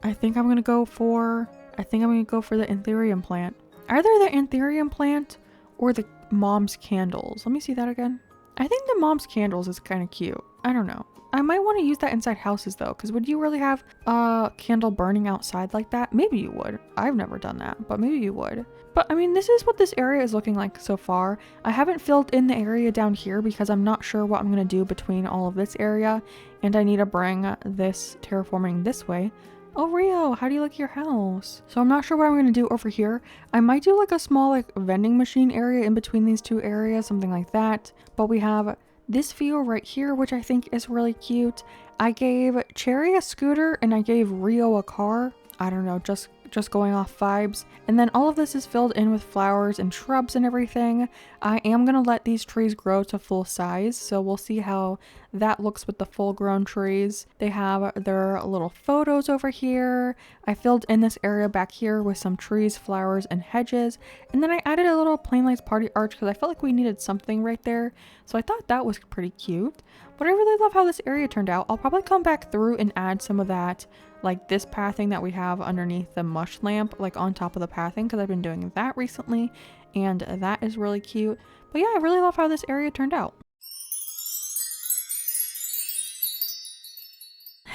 I think I'm gonna go for the anthurium plant. Either the anthurium plant or the mom's candles. Let me see that again. I think the mom's candles is kind of cute. I don't know. I might want to use that inside houses though, because would you really have a candle burning outside like that? Maybe you would. I've never done that, but maybe you would. But I mean, this is what this area is looking like so far. I haven't filled in the area down here because I'm not sure what I'm going to do between all of this area, and I need to bring this terraforming this way. Oh, Rio, how do you like your house? So I'm not sure what I'm going to do over here. I might do like a small like vending machine area in between these two areas, something like that. But we have this view right here, which I think is really cute. I gave Cherry a scooter and I gave Rio a car. I don't know, just going off vibes. And then all of this is filled in with flowers and shrubs and everything. I am going to let these trees grow to full size, so we'll see how that looks with the full grown trees. They have their little photos over here. I filled in this area back here with some trees, flowers, and hedges. And then I added a little Plain Lights party arch because I felt like we needed something right there. So I thought that was pretty cute. But I really love how this area turned out. I'll probably come back through and add some of that, like this pathing that we have underneath the mush lamp, like on top of the pathing, because I've been doing that recently, and that is really cute. But yeah, I really love how this area turned out.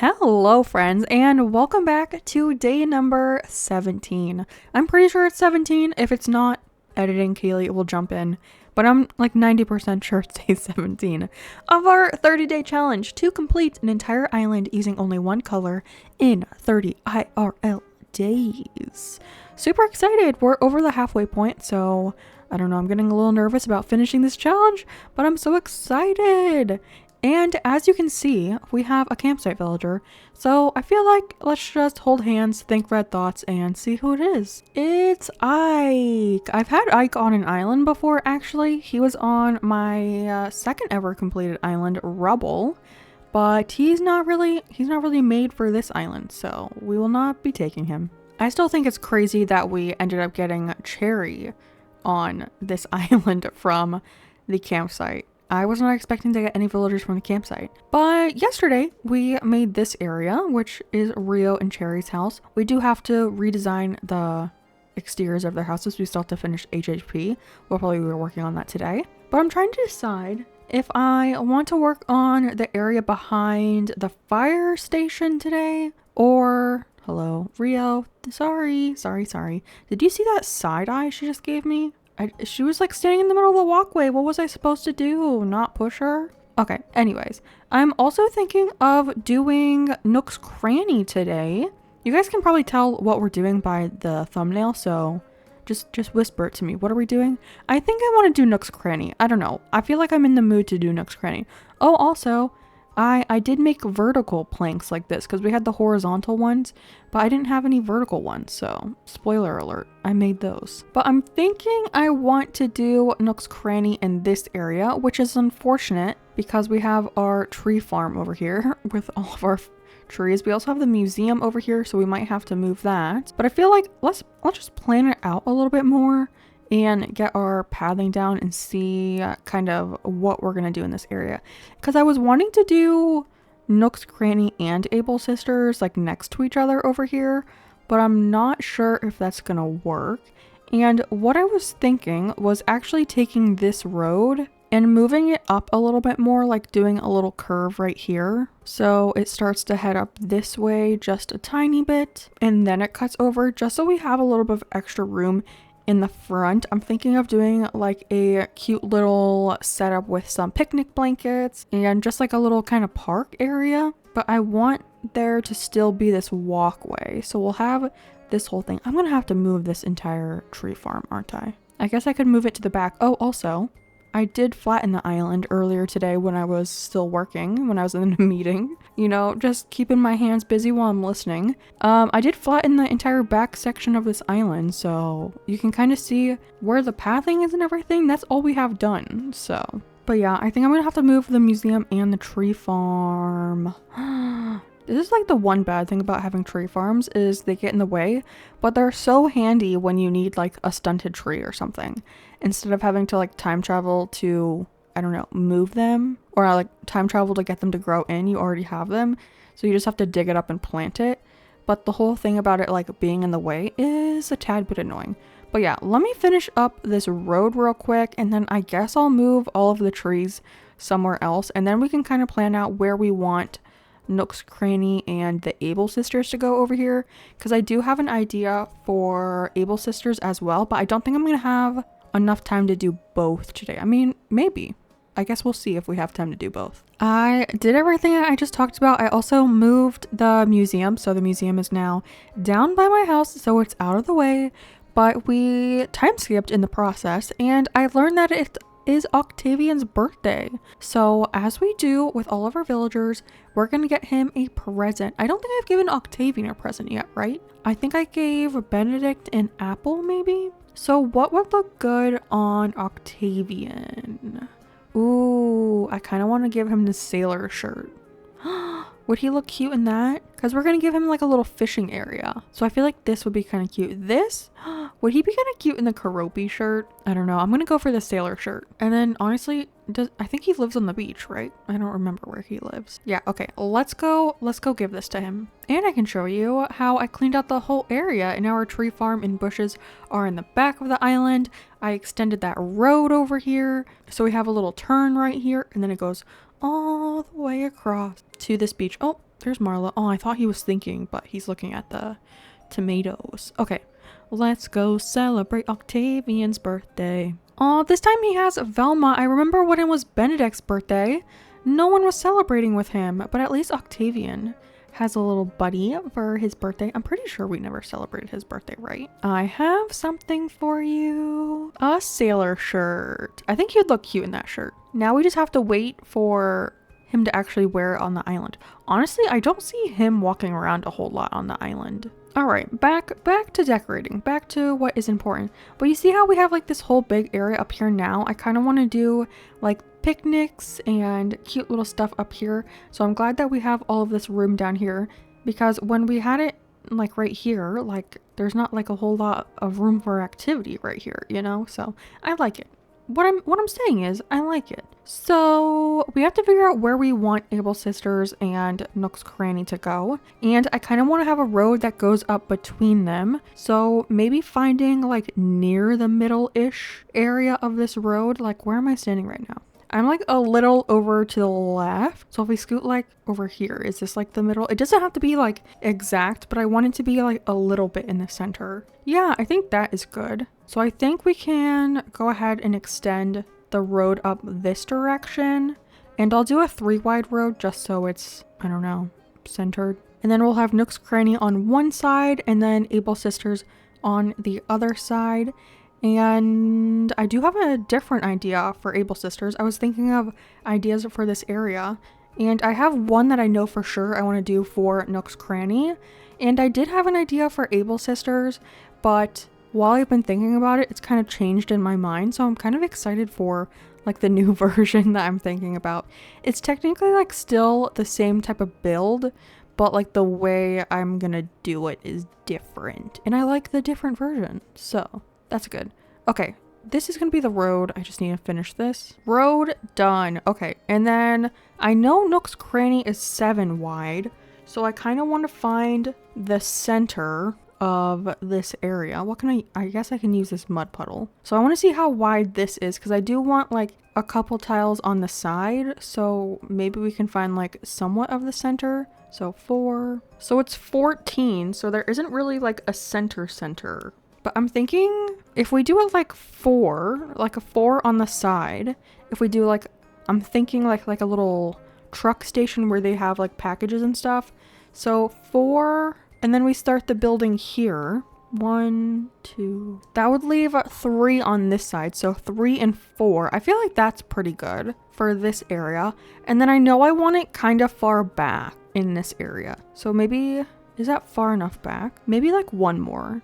Hello, friends, and welcome back to day number 17. I'm pretty sure it's 17. If it's not, editing Kaylee will jump in, but I'm like 90% sure it's day 17 of our 30-day challenge to complete an entire island using only one color in 30 IRL days. Super excited. We're over the halfway point, so I don't know. I'm getting a little nervous about finishing this challenge, but I'm so excited. And as you can see, we have a campsite villager, so I feel like let's just hold hands, think red thoughts, and see who it is. It's Ike! I've had Ike on an island before, actually. He was on my second ever completed island, Rubble, but he's not really made for this island, so we will not be taking him. I still think it's crazy that we ended up getting Cherry on this island from the campsite. I was not expecting to get any villagers from the campsite. But yesterday, we made this area, which is Rio and Cherry's house. We do have to redesign the exteriors of their houses. We still have to finish HHP. We'll probably be working on that today. But I'm trying to decide if I want to work on the area behind the fire station today, or... Hello, Rio. Sorry. Did you see that side eye she just gave me? She was like standing in the middle of the walkway. What was I supposed to do? Not push her? Okay, anyways. I'm also thinking of doing Nook's Cranny today. You guys can probably tell what we're doing by the thumbnail, so just whisper it to me. What are we doing? I think I want to do Nook's Cranny. I don't know. I feel like I'm in the mood to do Nook's Cranny. Oh, also, I did make vertical planks like this because we had the horizontal ones, but I didn't have any vertical ones, so spoiler alert, I made those. But I'm thinking I want to do Nook's Cranny in this area, which is unfortunate because we have our tree farm over here with all of our trees. We also have the museum over here, so we might have to move that. But I feel like let's just plan it out a little bit more and get our pathing down and see kind of what we're gonna do in this area. Because I was wanting to do Nook's Cranny and Able Sisters like next to each other over here, but I'm not sure if that's gonna work. And what I was thinking was actually taking this road and moving it up a little bit more, like doing a little curve right here. So it starts to head up this way just a tiny bit, and then it cuts over just so we have a little bit of extra room in the front. I'm thinking of doing like a cute little setup with some picnic blankets and just like a little kind of park area. But I want there to still be this walkway. So we'll have this whole thing. I'm gonna have to move this entire tree farm, aren't I? I guess I could move it to the back. Oh, also, I did flatten the island earlier today when I was still working, when I was in a meeting. You know, just keeping my hands busy while I'm listening. I did flatten the entire back section of this island, so you can kind of see where the pathing is and everything. That's all we have done, so. But yeah, I think I'm gonna have to move the museum and the tree farm. This is like the one bad thing about having tree farms is they get in the way, but they're so handy when you need like a stunted tree or something. Instead of having to like time travel to, I don't know, move them, or like time travel to get them to grow in, you already have them. So you just have to dig it up and plant it. But the whole thing about it like being in the way is a tad bit annoying. But yeah, let me finish up this road real quick, and then I guess I'll move all of the trees somewhere else, and then we can kind of plan out where we want Nook's Cranny and the Able Sisters to go over here, because I do have an idea for Able Sisters as well, but I don't think I'm gonna have enough time to do both today. I mean, maybe. I guess we'll see if we have time to do both. I did everything I just talked about. I also moved the museum, so the museum is now down by my house, so it's out of the way, but we time skipped in the process, and I learned that it is Octavian's birthday. So as we do with all of our villagers, we're gonna get him a present. I don't think I've given Octavian a present yet, right? I think I gave Benedict an apple maybe? So what would look good on Octavian? Ooh, I kind of want to give him the sailor shirt. Would he look cute in that? Because we're going to give him like a little fishing area. So I feel like this would be kind of cute. This, would he be kind of cute in the Karopi shirt? I don't know. I'm going to go for the sailor shirt. And then honestly, I think he lives on the beach, right? I don't remember where he lives. Yeah, okay. Let's go give this to him. And I can show you how I cleaned out the whole area. And now our tree farm and bushes are in the back of the island. I extended that road over here. So we have a little turn right here. And then it goes all the way across to this beach. Oh, there's Marla. Oh, I thought he was thinking, but he's looking at the tomatoes. Okay, let's go celebrate Octavian's birthday. Oh, this time he has Velma. I remember when it was Benedict's birthday, no one was celebrating with him, but at least Octavian has a little buddy for his birthday. I'm pretty sure we never celebrated his birthday, right? I have something for you. A sailor shirt. I think he'd look cute in that shirt. Now we just have to wait for him to actually wear it on the island. Honestly, I don't see him walking around a whole lot on the island. All right, back to decorating, back to what is important. But you see how we have like this whole big area up here now? I kind of want to do like picnics and cute little stuff up here. So I'm glad that we have all of this room down here, because when we had it like right here, like there's not like a whole lot of room for activity right here, you know? So I like it. What I'm saying is I like it. So we have to figure out where we want Able Sisters and Nook's Cranny to go. And I kind of want to have a road that goes up between them. So maybe finding like near the middle-ish area of this road. Like, where am I standing right now? I'm like a little over to the left. So if we scoot like over here, is this like the middle? It doesn't have to be like exact, but I want it to be like a little bit in the center. Yeah, I think that is good. So I think we can go ahead and extend the road up this direction. And I'll do a 3-wide road just so it's, I don't know, centered. And then we'll have Nook's Cranny on one side and then Able Sisters on the other side. And I do have a different idea for Able Sisters. I was thinking of ideas for this area, and I have one that I know for sure I want to do for Nook's Cranny. And I did have an idea for Able Sisters, but while I've been thinking about it, it's kind of changed in my mind. So I'm kind of excited for like the new version that I'm thinking about. It's technically like still the same type of build, but like the way I'm gonna do it is different. And I like the different version, so that's good. Okay, this is gonna be the road. I just need to finish this. Road done. Okay, and then I know Nook's Cranny is 7 wide, so I kind of want to find the center of this area. What can I guess I can use this mud puddle. So I want to see how wide this is, because I do want like a couple tiles on the side, so maybe we can find like somewhat of the center. So 4. So it's 14, so there isn't really like a center. But I'm thinking if we do it like 4, like a 4 on the side, if we do like, I'm thinking like a little truck station where they have like packages and stuff. So 4, and then we start the building here. 1, 2. That would leave 3 on this side. So 3 and 4. I feel like that's pretty good for this area. And then I know I want it kind of far back in this area. So maybe, is that far enough back? Maybe like 1 more.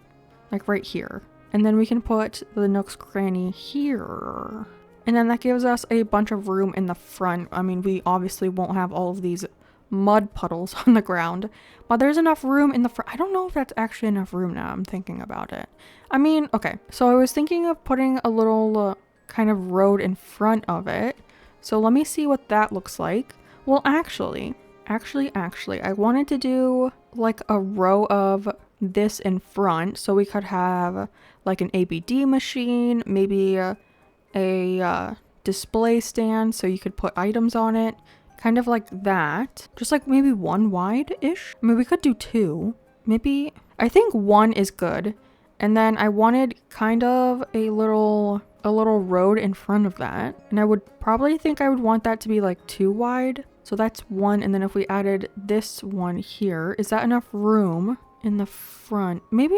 Like right here. And then we can put the Nook's Cranny here. And then that gives us a bunch of room in the front. I mean, we obviously won't have all of these mud puddles on the ground, but there's enough room in the front. I don't know if that's actually enough room now I'm thinking about it. I mean, okay. So I was thinking of putting a little kind of road in front of it. So let me see what that looks like. Well, actually, I wanted to do like a row of this in front, so we could have like an ABD machine, maybe a display stand so you could put items on it, kind of like that, just like maybe 1 wide-ish. I mean, we could do 2, maybe. I think 1 is good, and then I wanted kind of a little road in front of that, and I would probably think I would want that to be like 2 wide. So that's 1, and then if we added this one here, is that enough room in the front? Maybe,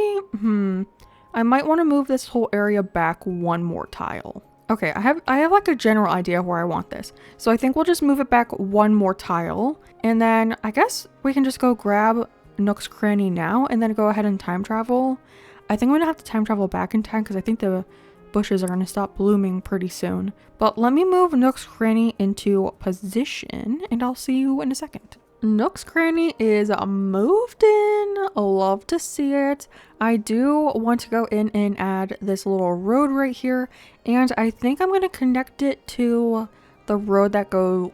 I might want to move this whole area back 1 more tile. Okay, I have like a general idea of where I want this. So I think we'll just move it back 1 more tile, and then I guess we can just go grab Nook's Cranny now and then go ahead and time travel. I think I'm gonna have to time travel back in time because I think the bushes are gonna stop blooming pretty soon. But let me move Nook's Cranny into position and I'll see you in a second. Nook's Cranny is moved in. Love to see it. I do want to go in and add this little road right here, and I think I'm going to connect it to the road that the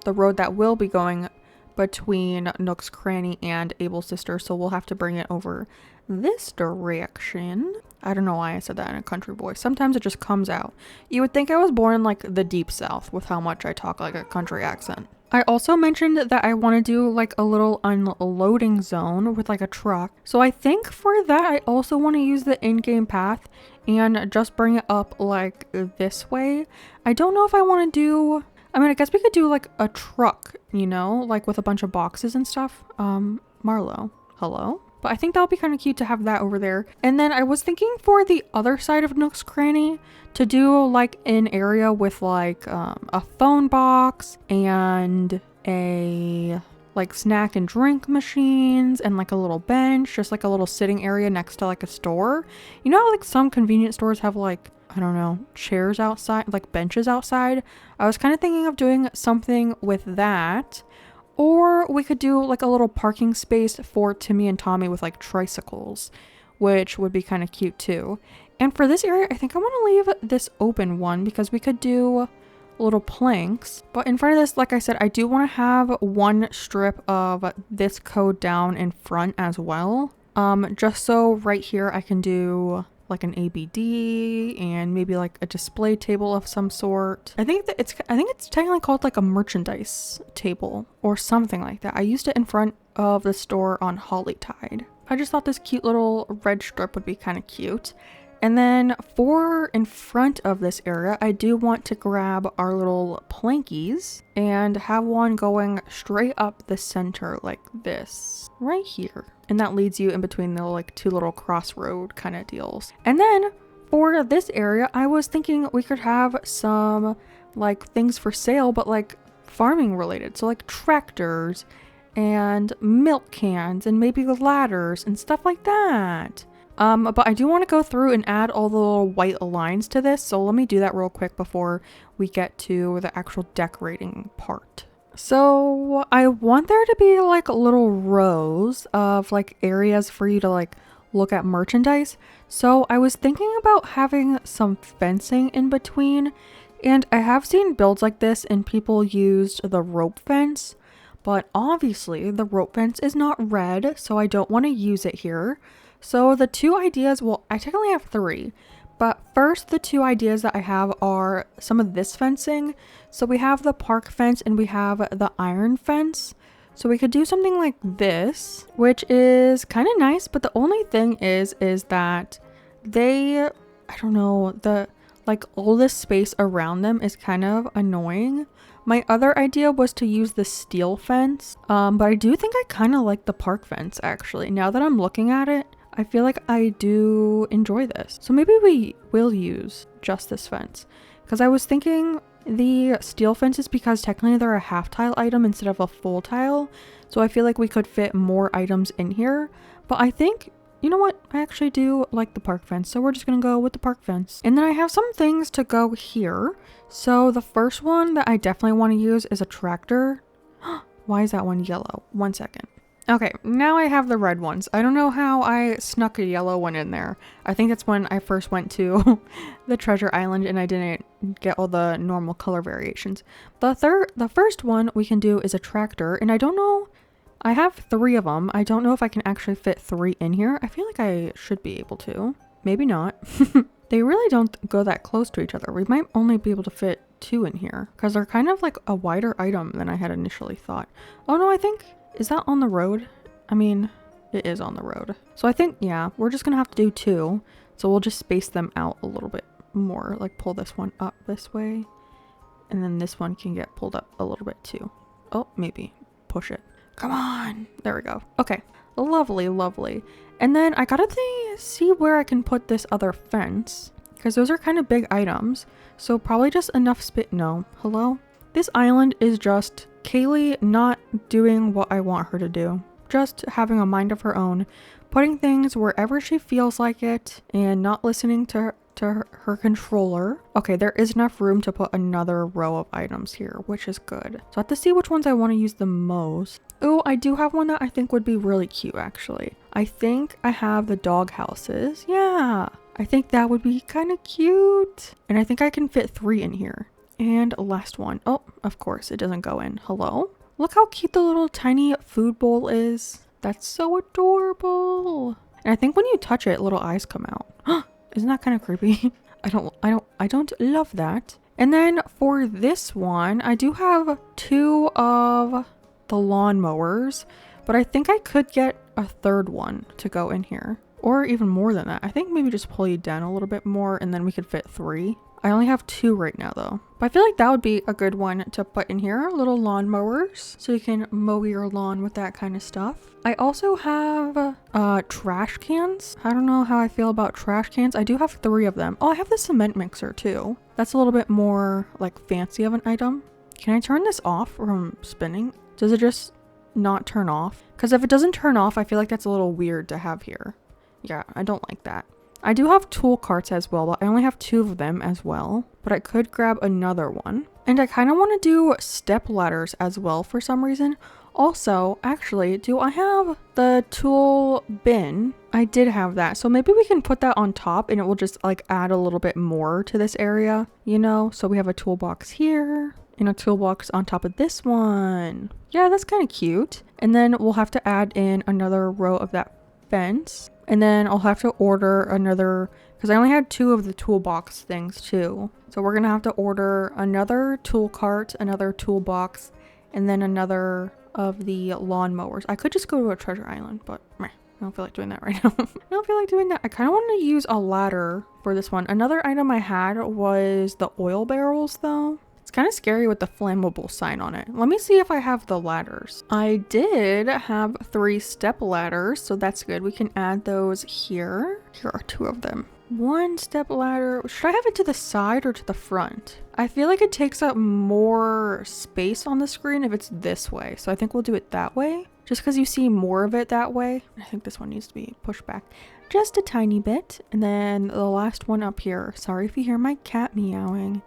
road that will be going between Nook's Cranny and Able Sister, so we'll have to bring it over this direction. I don't know why I said that in a country voice. Sometimes it just comes out. You would think I was born in like the deep south with how much I talk like a country accent. I also mentioned that I want to do like a little unloading zone with like a truck. So I think for that, I also want to use the in-game path and just bring it up like this way. I don't know if I want to do, I mean, I guess we could do like a truck, you know, like with a bunch of boxes and stuff. Marlo, hello? But I think that would be kind of cute to have that over there. And then I was thinking for the other side of Nook's Cranny to do like an area with like a phone box and a like snack and drink machines and like a little bench, just like a little sitting area next to like a store. You know how like some convenience stores have like, I don't know, chairs outside, like benches outside? I was kind of thinking of doing something with that. Or we could do like a little parking space for Timmy and Tommy with like tricycles, which would be kind of cute too. And for this area, I think I want to leave this open one because we could do little planks. But in front of this, like I said, I do want to have one strip of this code down in front as well. Just so right here I can do like an ABD and maybe like a display table of some sort. I think it's technically called like a merchandise table or something like that. I used it in front of the store on Hollytide. I just thought this cute little red strip would be kind of cute. And then for in front of this area, I do want to grab our little plankies and have one going straight up the center like this right here. And that leads you in between the like two little crossroad kind of deals. And then for this area, I was thinking we could have some like things for sale, but like farming related. So like tractors and milk cans and maybe ladders and stuff like that. But I do want to go through and add all the little white lines to this. So let me do that real quick before we get to the actual decorating part. So I want there to be like little rows of like areas for you to like look at merchandise. So I was thinking about having some fencing in between, and I have seen builds like this and people used the rope fence, but obviously the rope fence is not red, so I don't want to use it here. So the two ideas, well, I technically have three, but first the two ideas that I have are some of this fencing. So we have the park fence and we have the iron fence. So we could do something like this, which is kind of nice, but the only thing is that they, I don't know, like all this space around them is kind of annoying. My other idea was to use the steel fence, but I do think I kind of like the park fence actually. Now that I'm looking at it, I feel like I do enjoy this. So maybe we will use just this fence, because I was thinking the steel fence is because technically they're a half tile item instead of a full tile. So I feel like we could fit more items in here, but I think, you know what? I actually do like the park fence. So we're just going to go with the park fence. And then I have some things to go here. So the first one that I definitely want to use is a tractor. Why is that one yellow? 1 second. Okay, now I have the red ones. I don't know how I snuck a yellow one in there. I think that's when I first went to the treasure island and I didn't get all the normal color variations. The first one we can do is a tractor, and I don't know, I have 3 of them. I don't know if I can actually fit 3 in here. I feel like I should be able to. Maybe not. They really don't go that close to each other. We might only be able to fit 2 in here because they're kind of like a wider item than I had initially thought. Oh no, I think, is that on the road? I mean, it is on the road. So I think, yeah, we're just gonna have to do 2. So we'll just space them out a little bit more, like pull this one up this way. And then this one can get pulled up a little bit too. Oh, maybe push it. Come on. There we go. Okay. Lovely, lovely. And then I gotta see where I can put this other fence, because those are kind of big items. So probably just enough space. No. Hello? This island is just Kaylee not doing what I want her to do. Just having a mind of her own, putting things wherever she feels like it and not listening to her controller. Okay, there is enough room to put another row of items here, which is good. So I have to see which ones I want to use the most. Oh, I do have one that I think would be really cute actually. I think I have the dog houses. Yeah, I think that would be kind of cute. And I think I can fit 3 in here. And last one. Oh, of course, it doesn't go in. Hello? Look how cute the little tiny food bowl is. That's so adorable. And I think when you touch it, little eyes come out. Isn't that kind of creepy? I don't love that. And then for this one, I do have 2 of the lawnmowers, but I think I could get a third one to go in here, or even more than that. I think maybe just pull you down a little bit more and then we could fit 3. I only have 2 right now though, but I feel like that would be a good one to put in here, little lawn mowers, so you can mow your lawn with that kind of stuff. I also have trash cans. I don't know how I feel about trash cans. I do have 3 of them. Oh, I have the cement mixer too. That's a little bit more like fancy of an item. Can I turn this off from spinning? Does it just not turn off? Because if it doesn't turn off, I feel like that's a little weird to have here. Yeah, I don't like that. I do have tool carts as well, but I only have 2 of them as well. But I could grab another one. And I kind of want to do step ladders as well for some reason. Also, actually, do I have the tool bin? I did have that. So maybe we can put that on top and it will just like add a little bit more to this area, you know? So we have a toolbox here and a toolbox on top of this one. Yeah, that's kind of cute. And then we'll have to add in another row of that fence. And then I'll have to order another, because I only had 2 of the toolbox things too. So we're going to have to order another tool cart, another toolbox, and then another of the lawnmowers. I could just go to a treasure island, but meh, I don't feel like doing that right now. I don't feel like doing that. I kind of want to use a ladder for this one. Another item I had was the oil barrels though. It's kind of scary with the flammable sign on it. Let me see if I have the ladders. I did have 3 step ladders, so that's good. We can add those here. Here are 2 of them. 1 step ladder. Should I have it to the side or to the front? I feel like it takes up more space on the screen if it's this way. So I think we'll do it that way. Just because you see more of it that way. I think this one needs to be pushed back just a tiny bit. And then the last one up here. Sorry if you hear my cat meowing.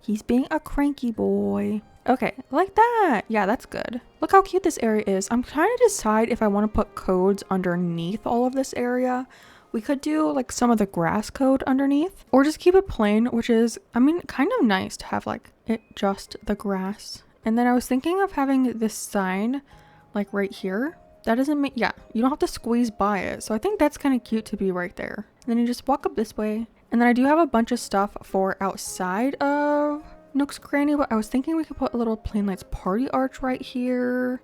He's being a cranky boy. Okay, like that. Yeah, that's good. Look how cute this area is. I'm trying to decide if I want to put codes underneath all of this area. We could do like some of the grass code underneath, or just keep it plain, which is, I mean, kind of nice to have like it just the grass. And then I was thinking of having this sign like right here. That doesn't make, yeah, you don't have to squeeze by it. So I think that's kind of cute to be right there. And then you just walk up this way. And then I do have a bunch of stuff for outside of Nook's Cranny, but I was thinking we could put a little Plain Lights party arch right here.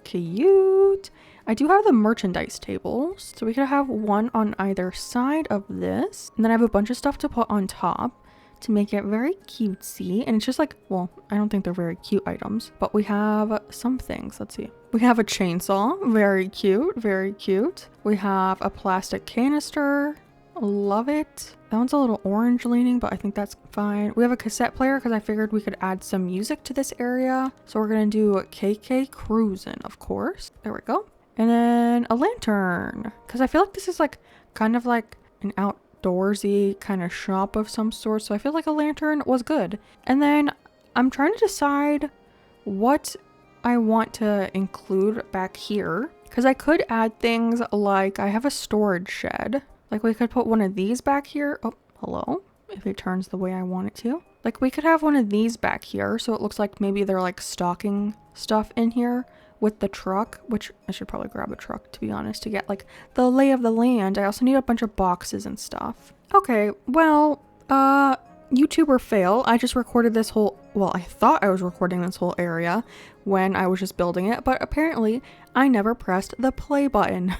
Cute. I do have the merchandise tables, so we could have one on either side of this. And then I have a bunch of stuff to put on top to make it very cutesy. And it's just like, well, I don't think they're very cute items, but we have some things. Let's see. We have a chainsaw. Very cute. Very cute. We have a plastic canister. Love it. That one's a little orange leaning, but I think that's fine. We have a cassette player because I figured we could add some music to this area. So we're going to do KK Cruisin', of course. There we go. And then a lantern, because I feel like this is like kind of like an outdoorsy kind of shop of some sort. So I feel like a lantern was good. And then I'm trying to decide what I want to include back here, because I could add things like I have a storage shed. Like we could put one of these back here. Oh, hello. If it turns the way I want it to. Like we could have one of these back here. So it looks like maybe they're like stocking stuff in here with the truck, which I should probably grab a truck to be honest to get like the lay of the land. I also need a bunch of boxes and stuff. Okay, well, YouTuber fail. I just recorded this whole, well, I thought I was recording this whole area when I was just building it, but apparently I never pressed the play button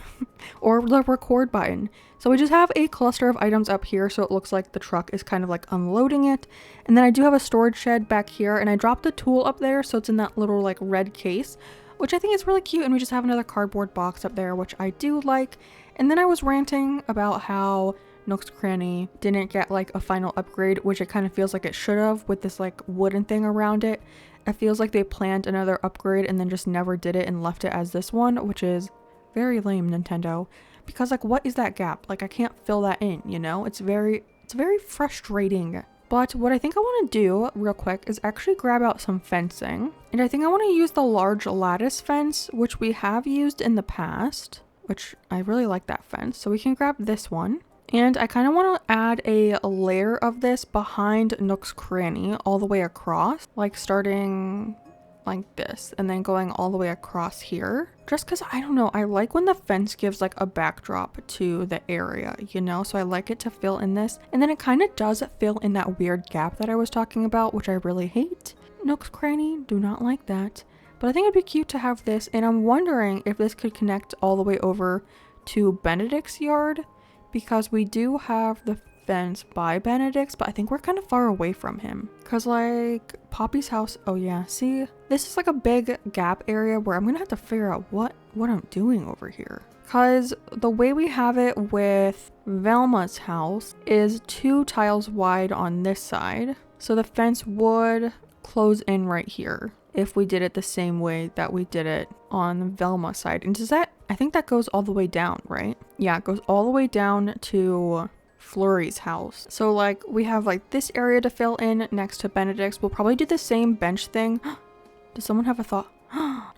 or the record button. So we just have a cluster of items up here, so it looks like the truck is kind of like unloading it. And then I do have a storage shed back here, and I dropped a tool up there, so it's in that little like red case, which I think is really cute. And we just have another cardboard box up there, which I do like. And then I was ranting about how Nook's Cranny didn't get like a final upgrade, which it kind of feels like it should have with this like wooden thing around it. It feels like they planned another upgrade and then just never did it and left it as this one, which is very lame, Nintendo. Because like, what is that gap? Like I can't fill that in, you know? It's very frustrating. But what I think I want to do real quick is actually grab out some fencing. And I think I want to use the large lattice fence, which we have used in the past, which I really like that fence. So we can grab this one. And I kind of want to add a layer of this behind Nook's Cranny all the way across, like starting like this and then going all the way across here, just because I don't know, I like when the fence gives like a backdrop to the area, you know, so I like it to fill in this, and then it kind of does fill in that weird gap that I was talking about, which I really hate. Nooks Cranny, do not like that. But I think it'd be cute to have this, and I'm wondering if this could connect all the way over to Benedict's yard, because we do have the fence by Benedict's, but I think we're kind of far away from him. Because like Poppy's house, oh yeah, see, this is like a big gap area where I'm gonna have to figure out what I'm doing over here. Because the way we have it with Velma's house is 2 tiles wide on this side, so the fence would close in right here if we did it the same way that we did it on the Velma side. And does that, I think that goes all the way down, right? Yeah, it goes all the way down to Flurry's house. So like we have like this area to fill in next to Benedict's. We'll probably do the same bench thing. Does someone have a thought?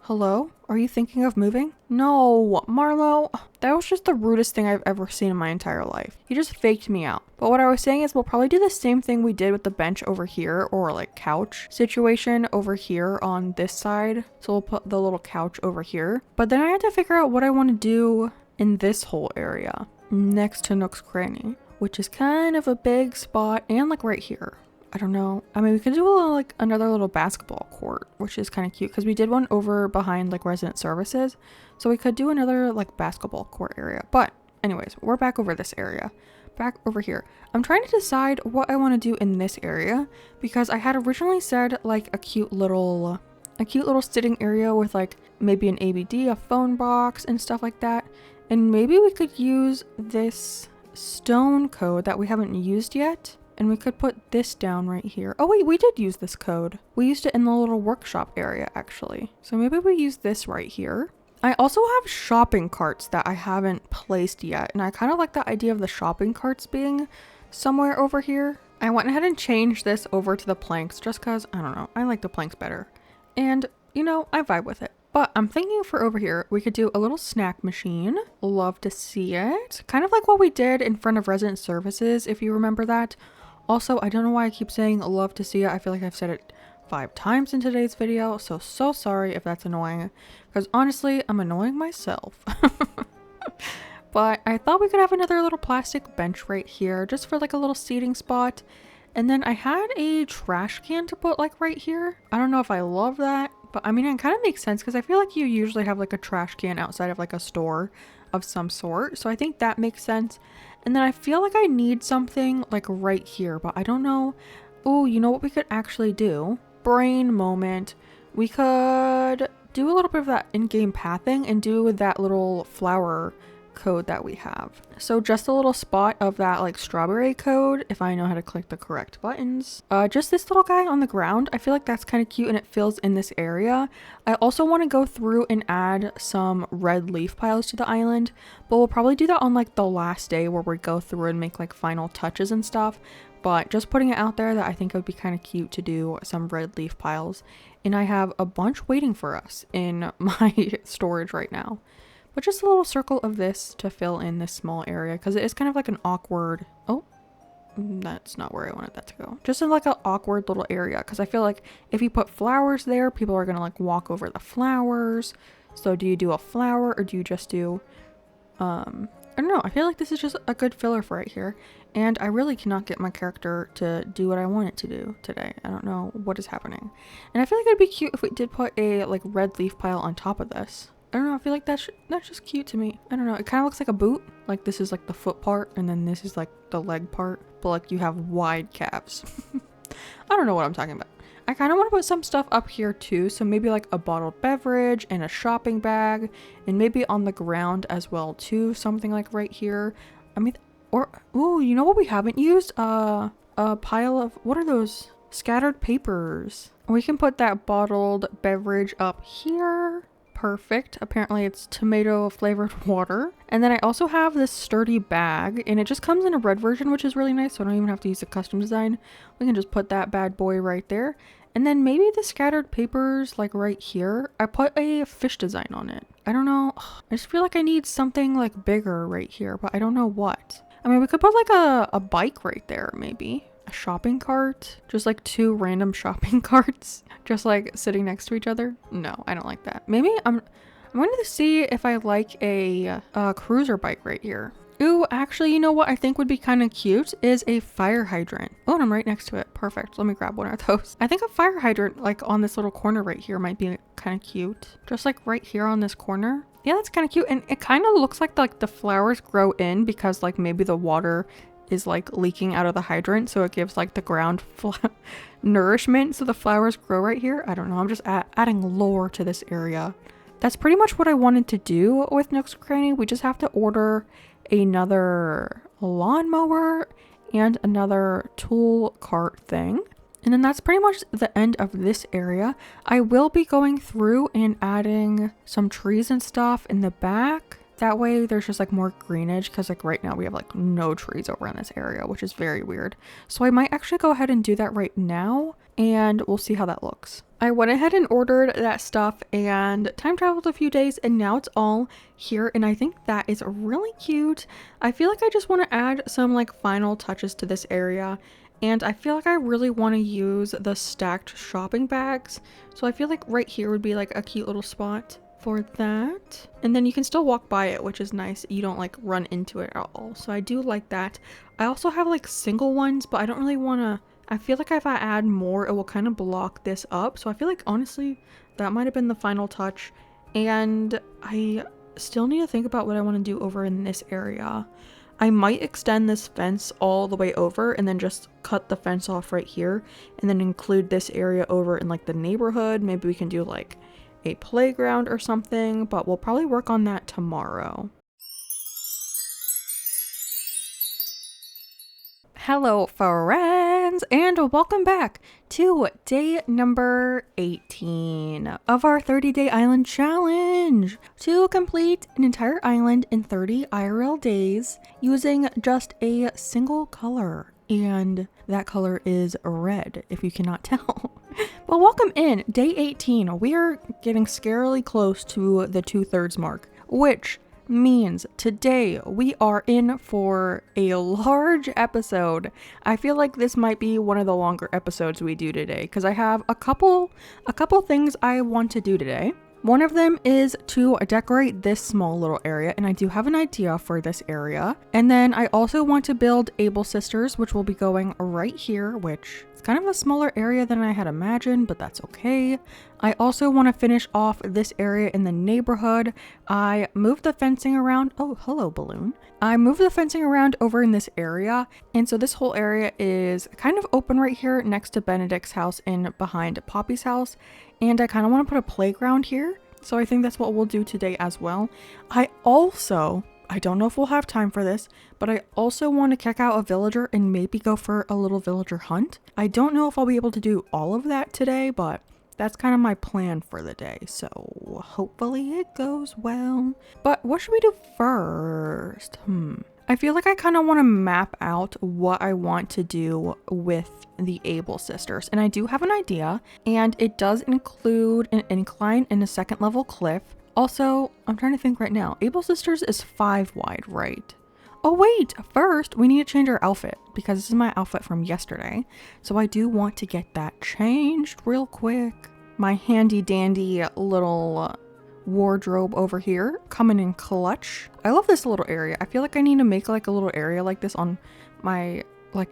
Hello? Are you thinking of moving? No, Marlo. That was just the rudest thing I've ever seen in my entire life. He just faked me out. But what I was saying is we'll probably do the same thing we did with the bench over here, or like couch situation over here on this side. So we'll put the little couch over here. But then I had to figure out what I want to do in this whole area next to Nook's Cranny, which is kind of a big spot, and like right here. I don't know. I mean, we could do a little, like another little basketball court, which is kind of cute because we did one over behind like resident services. So we could do another like basketball court area. But anyways, we're back over this area. Back over here. I'm trying to decide what I want to do in this area because I had originally said like a cute little sitting area with like maybe an ABD, a phone box and stuff like that. And maybe we could use this stone code that we haven't used yet. And we could put this down right here. Oh wait, we did use this code. We used it in the little workshop area actually. So maybe we use this right here. I also have shopping carts that I haven't placed yet. And I kind of like the idea of the shopping carts being somewhere over here. I went ahead and changed this over to the planks just because, I don't know, I like the planks better. And, you know, I vibe with it. But I'm thinking for over here, we could do a little snack machine. Love to see it. Kind of like what we did in front of resident services, if you remember that. Also, I don't know why I keep saying love to see it. I feel like I've said it 5 times in today's video. So sorry if that's annoying. Because honestly, I'm annoying myself. But I thought we could have another little plastic bench right here. Just for like a little seating spot. And then I had a trash can to put like right here. I don't know if I love that. But I mean, it kind of makes sense. Because I feel like you usually have like a trash can outside of like a store of some sort. So I think that makes sense. And then I feel like I need something like right here, but I don't know. Oh, you know what we could actually do? Brain moment. We could do a little bit of that in-game pathing and do that little flower code that we have. So just a little spot of that like strawberry code, if I know how to click the correct buttons. Just this little guy on the ground. I feel like that's kind of cute and it fills in this area. I also want to go through and add some red leaf piles to the island, but we'll probably do that on like the last day where we go through and make like final touches and stuff. But just putting it out there that I think it would be kind of cute to do some red leaf piles. And I have a bunch waiting for us in my storage right now. But just a little circle of this to fill in this small area because it is kind of like an awkward, oh, that's not where I wanted that to go. Just in like an awkward little area because I feel like if you put flowers there, people are going to like walk over the flowers. So do you do a flower or do you just do, I don't know. I feel like this is just a good filler for right here. And I really cannot get my character to do what I want it to do today. I don't know what is happening. And I feel like it'd be cute if we did put a like red leaf pile on top of this. I don't know, I feel like that's just cute to me. I don't know, it kind of looks like a boot. Like this is like the foot part and then this is like the leg part. But like you have wide calves. I don't know what I'm talking about. I kind of want to put some stuff up here too. So maybe like a bottled beverage and a shopping bag. And maybe on the ground as well too. Something like right here. I mean, or, ooh, you know what we haven't used? A pile of, what are those? Scattered papers. We can put that bottled beverage up here. Perfect. Apparently it's tomato flavored water. And then I also have this sturdy bag and it just comes in a red version, which is really nice. So I don't even have to use a custom design. We can just put that bad boy right there. And then maybe the scattered papers like right here. I put a fish design on it. I don't know. I just feel like I need something like bigger right here, but I don't know what. I mean, we could put like a bike right there maybe. a shopping cart, just like two random shopping carts, just like sitting next to each other. No, I don't like that. Maybe I'm going to see if I like a cruiser bike right here. Ooh, actually, you know what I think would be kind of cute is a fire hydrant. Oh, and I'm right next to it. Perfect. Let me grab one of those. I think a fire hydrant like on this little corner right here might be kind of cute. Just like right here on this corner. Yeah, that's kind of cute. And it kind of looks like the flowers grow in because like maybe the water is like leaking out of the hydrant. So it gives like the ground nourishment. So the flowers grow right here. I don't know. I'm just adding lore to this area. That's pretty much what I wanted to do with Nook's Cranny. We just have to order another lawnmower and another tool cart thing. And then that's pretty much the end of this area. I will be going through and adding some trees and stuff in the back. That way there's just like more greenage because like right now we have like no trees over in this area, which is very weird. So I might actually go ahead and do that right now and we'll see how that looks. I went ahead and ordered that stuff and time traveled a few days and now it's all here and I think that is really cute. I feel like I just want to add some like final touches to this area and I feel like I really want to use the stacked shopping bags. So I feel like right here would be like a cute little spot for that. And then you can still walk by it, which is nice. You don't like run into it at all. So I do like that. I also have like single ones, but I don't really want to. I feel like if I add more, it will kind of block this up. So I feel like honestly, that might have been the final touch. And I still need to think about what I want to do over in this area. I might extend this fence all the way over and then just cut the fence off right here and then include this area over in like the neighborhood. Maybe we can do like a playground or something, but we'll probably work on that tomorrow. Hello friends and welcome back to day number 18 of our 30-day island challenge to complete an entire island in 30 IRL days using just a single color, and that color is red if you cannot tell. Well, welcome in day 18. We are getting scarily close to the 2/3 mark, which means today we are in for a large episode. I feel like this might be one of the longer episodes we do today because I have a couple things I want to do today. One of them is to decorate this small little area, and I do have an idea for this area. And then I also want to build Able Sisters, which will be going right here, which is kind of a smaller area than I had imagined, but that's okay. I also want to finish off this area in the neighborhood. I moved the fencing around. Oh, hello, balloon. I moved the fencing around over in this area, and so this whole area is kind of open right here next to Benedict's house and behind Poppy's house. And I kind of want to put a playground here. So I think that's what we'll do today as well. I don't know if we'll have time for this, but I also want to kick out a villager and maybe go for a little villager hunt. I don't know if I'll be able to do all of that today, but that's kind of my plan for the day. So hopefully it goes well. But what should we do first? I feel like I kind of want to map out what I want to do with the Able Sisters. And I do have an idea, and it does include an incline and a second level cliff. Also, I'm trying to think right now. Able Sisters is 5 wide, right? Oh wait, first we need to change our outfit because this is my outfit from yesterday. So I do want to get that changed real quick. My handy dandy little wardrobe over here coming in clutch. I love this little area. I feel like I need to make like a little area like this on my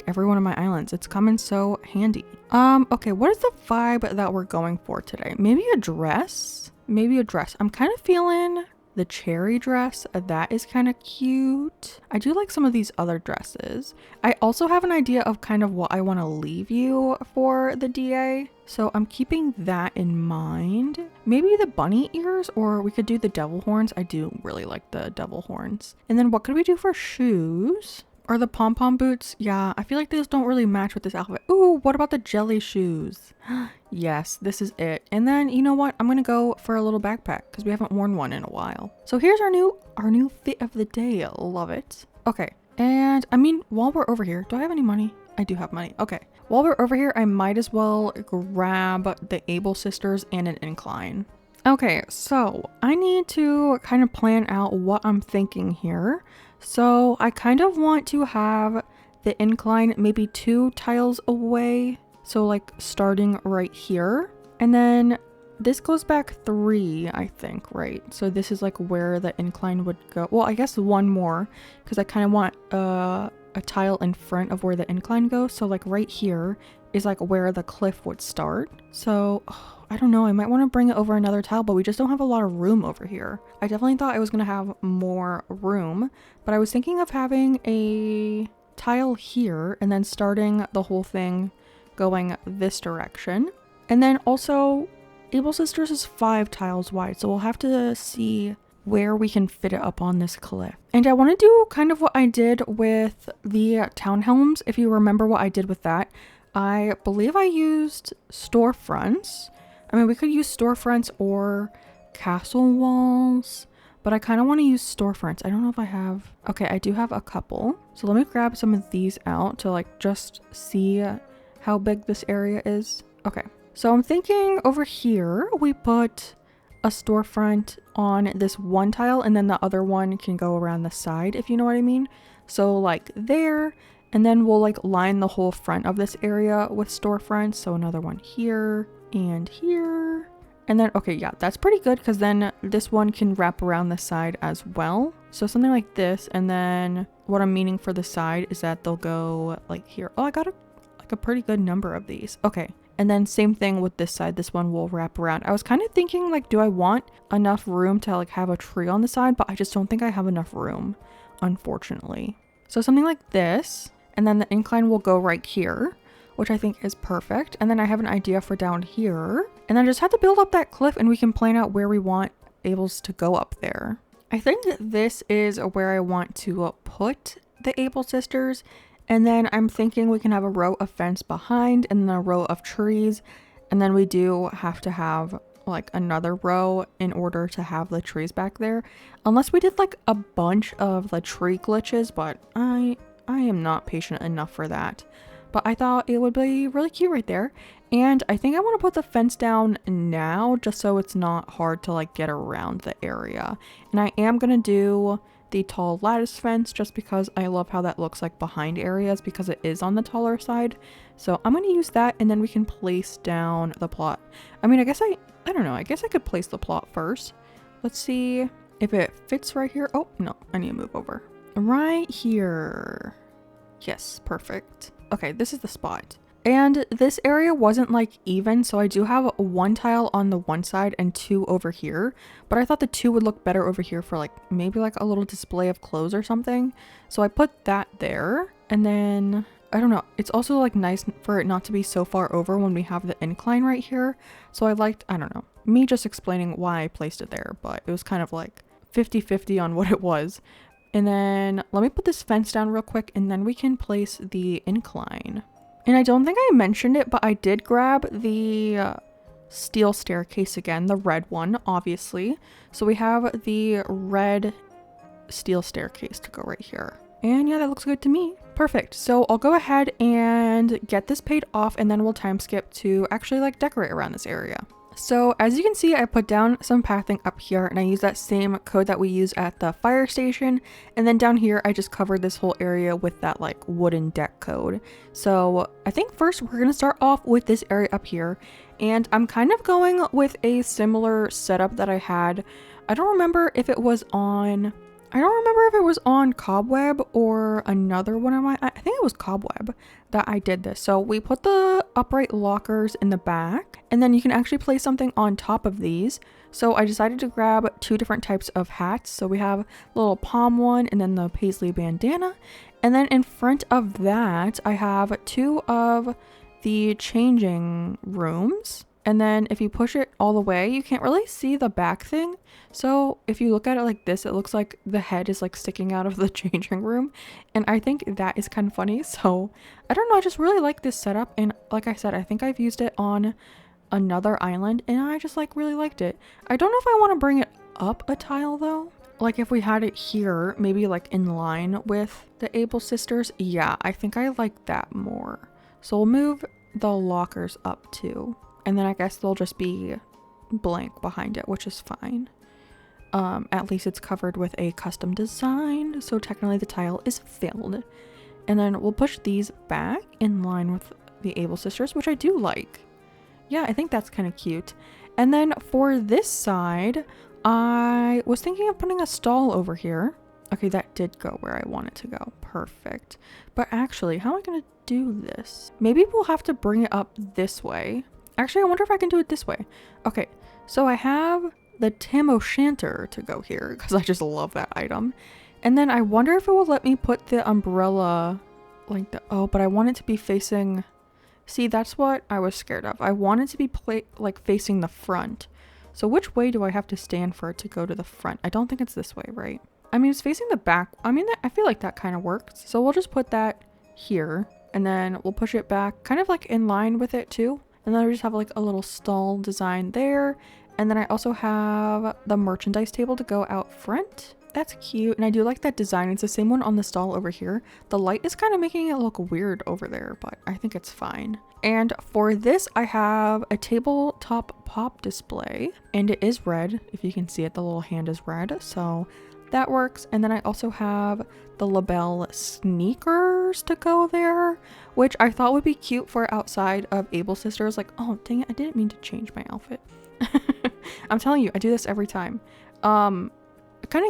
every one of my islands. It's coming so handy. Okay, what is the vibe that we're going for today? Maybe a dress? Maybe a dress. I'm kind of feeling the cherry dress. That is kind of cute. I do like some of these other dresses. I also have an idea of kind of what I want to leave you for the DA. So I'm keeping that in mind. Maybe the bunny ears, or we could do the devil horns. I do really like the devil horns. And then what could we do for shoes? Or the pom-pom boots? Yeah, I feel like those don't really match with this outfit. Ooh, what about the jelly shoes? Yes, this is it. And then, you know what? I'm gonna go for a little backpack because we haven't worn one in a while. So here's our new fit of the day. Love it. Okay, and I mean, while we're over here, do I have any money? I do have money. Okay, while we're over here, I might as well grab the Able Sisters and an incline. Okay, so I need to kind of plan out what I'm thinking here. So I kind of want to have the incline maybe 2 tiles away. So like starting right here. And then this goes back 3, I think, right? So this is like where the incline would go. Well, I guess 1 more because I kind of want a tile in front of where the incline goes. So like right here is like where the cliff would start. So I don't know, I might want to bring it over another tile, but we just don't have a lot of room over here. I definitely thought I was going to have more room, but I was thinking of having a tile here and then starting the whole thing going this direction. And then also Able Sisters is 5 tiles wide, so we'll have to see where we can fit it up on this cliff. And I want to do kind of what I did with the townhomes. If you remember what I did with that, I believe I used storefronts. I mean, we could use storefronts or castle walls, but I kind of want to use storefronts. I don't know if I have... Okay, I do have a couple. So let me grab some of these out to like just see how big this area is. Okay, so I'm thinking over here we put a storefront on this one tile and then the other one can go around the side, if you know what I mean. So like there, and then we'll like line the whole front of this area with storefronts. So another one here and here. And then, okay, yeah, that's pretty good because then this one can wrap around the side as well. So something like this. And then what I'm meaning for the side is that they'll go like here. Oh, I got a pretty good number of these. Okay. And then same thing with this side. This one will wrap around. I was kind of thinking like, do I want enough room to like have a tree on the side? But I just don't think I have enough room, unfortunately. So something like this. And then the incline will go right here, which I think is perfect. And then I have an idea for down here. And then I just have to build up that cliff and we can plan out where we want Ables to go up there. I think that this is where I want to put the Able Sisters. And then I'm thinking we can have a row of fence behind and then a row of trees. And then we do have to have like another row in order to have the trees back there. Unless we did like a bunch of the tree glitches, but I am not patient enough for that. But I thought it would be really cute right there. And I think I want to put the fence down now just so it's not hard to like get around the area. And I am going to do the tall lattice fence just because I love how that looks like behind areas because it is on the taller side. So I'm going to use that and then we can place down the plot. I mean, I don't know. I guess I could place the plot first. Let's see if it fits right here. Oh, no, I need to move over. Right here. Yes, perfect. Okay, this is the spot. And this area wasn't like even, so I do have 1 tile on the one side and 2 over here. But I thought the 2 would look better over here for like maybe like a little display of clothes or something. So I put that there. And then, I don't know, it's also like nice for it not to be so far over when we have the incline right here. So I liked, I don't know, me just explaining why I placed it there. But it was kind of like 50-50 on what it was. And then let me put this fence down real quick and then we can place the incline. And I don't think I mentioned it, but I did grab the steel staircase again, the red one, obviously. So we have the red steel staircase to go right here. And yeah, that looks good to me. Perfect. So I'll go ahead and get this paid off and then we'll time skip to actually like decorate around this area. So as you can see, I put down some pathing up here and I use that same code that we use at the fire station. And then down here, I just covered this whole area with that like wooden deck code. So I think first we're going to start off with this area up here. And I'm kind of going with a similar setup that I had. I don't remember if it was on Cobweb or another one of my, I think it was Cobweb that I did this. So we put the upright lockers in the back and then you can actually place something on top of these. So I decided to grab 2 different types of hats. So we have the little palm one and then the paisley bandana. And then in front of that, I have 2 of the changing rooms. And then if you push it all the way, you can't really see the back thing. So if you look at it like this, it looks like the head is like sticking out of the changing room. And I think that is kind of funny. So I don't know, I just really like this setup. And like I said, I think I've used it on another island and I just like really liked it. I don't know if I want to bring it up a tile though. Like if we had it here, maybe like in line with the Able Sisters. Yeah, I think I like that more. So we'll move the lockers up too. And then I guess they'll just be blank behind it, which is fine. At least it's covered with a custom design. So technically the tile is filled. And then we'll push these back in line with the Able Sisters, which I do like. Yeah, I think that's kind of cute. And then for this side, I was thinking of putting a stall over here. Okay, that did go where I want it to go. Perfect. But actually, how am I going to do this? Maybe we'll have to bring it up this way. Actually, I wonder if I can do it this way. Okay, so I have the Tam O'Shanter to go here because I just love that item. And then I wonder if it will let me put the umbrella like the, oh, but I want it to be facing, see, that's what I was scared of. I want it to be like facing the front. So which way do I have to stand for it to go to the front? I don't think it's this way, right? I mean, it's facing the back. I mean, I feel like that kind of works. So we'll just put that here and then we'll push it back kind of like in line with it too. And then I just have like a little stall design there. And then I also have the merchandise table to go out front. That's cute. And I do like that design. It's the same one on the stall over here. The light is kind of making it look weird over there, but I think it's fine. And for this, I have a tabletop pop display and it is red. If you can see it, the little hand is red. So that works. And then I also have the label sneakers to go there, which I thought would be cute for outside of Able Sisters. Like, oh, dang it. I didn't mean to change my outfit. I'm telling you, I do this every time. Kind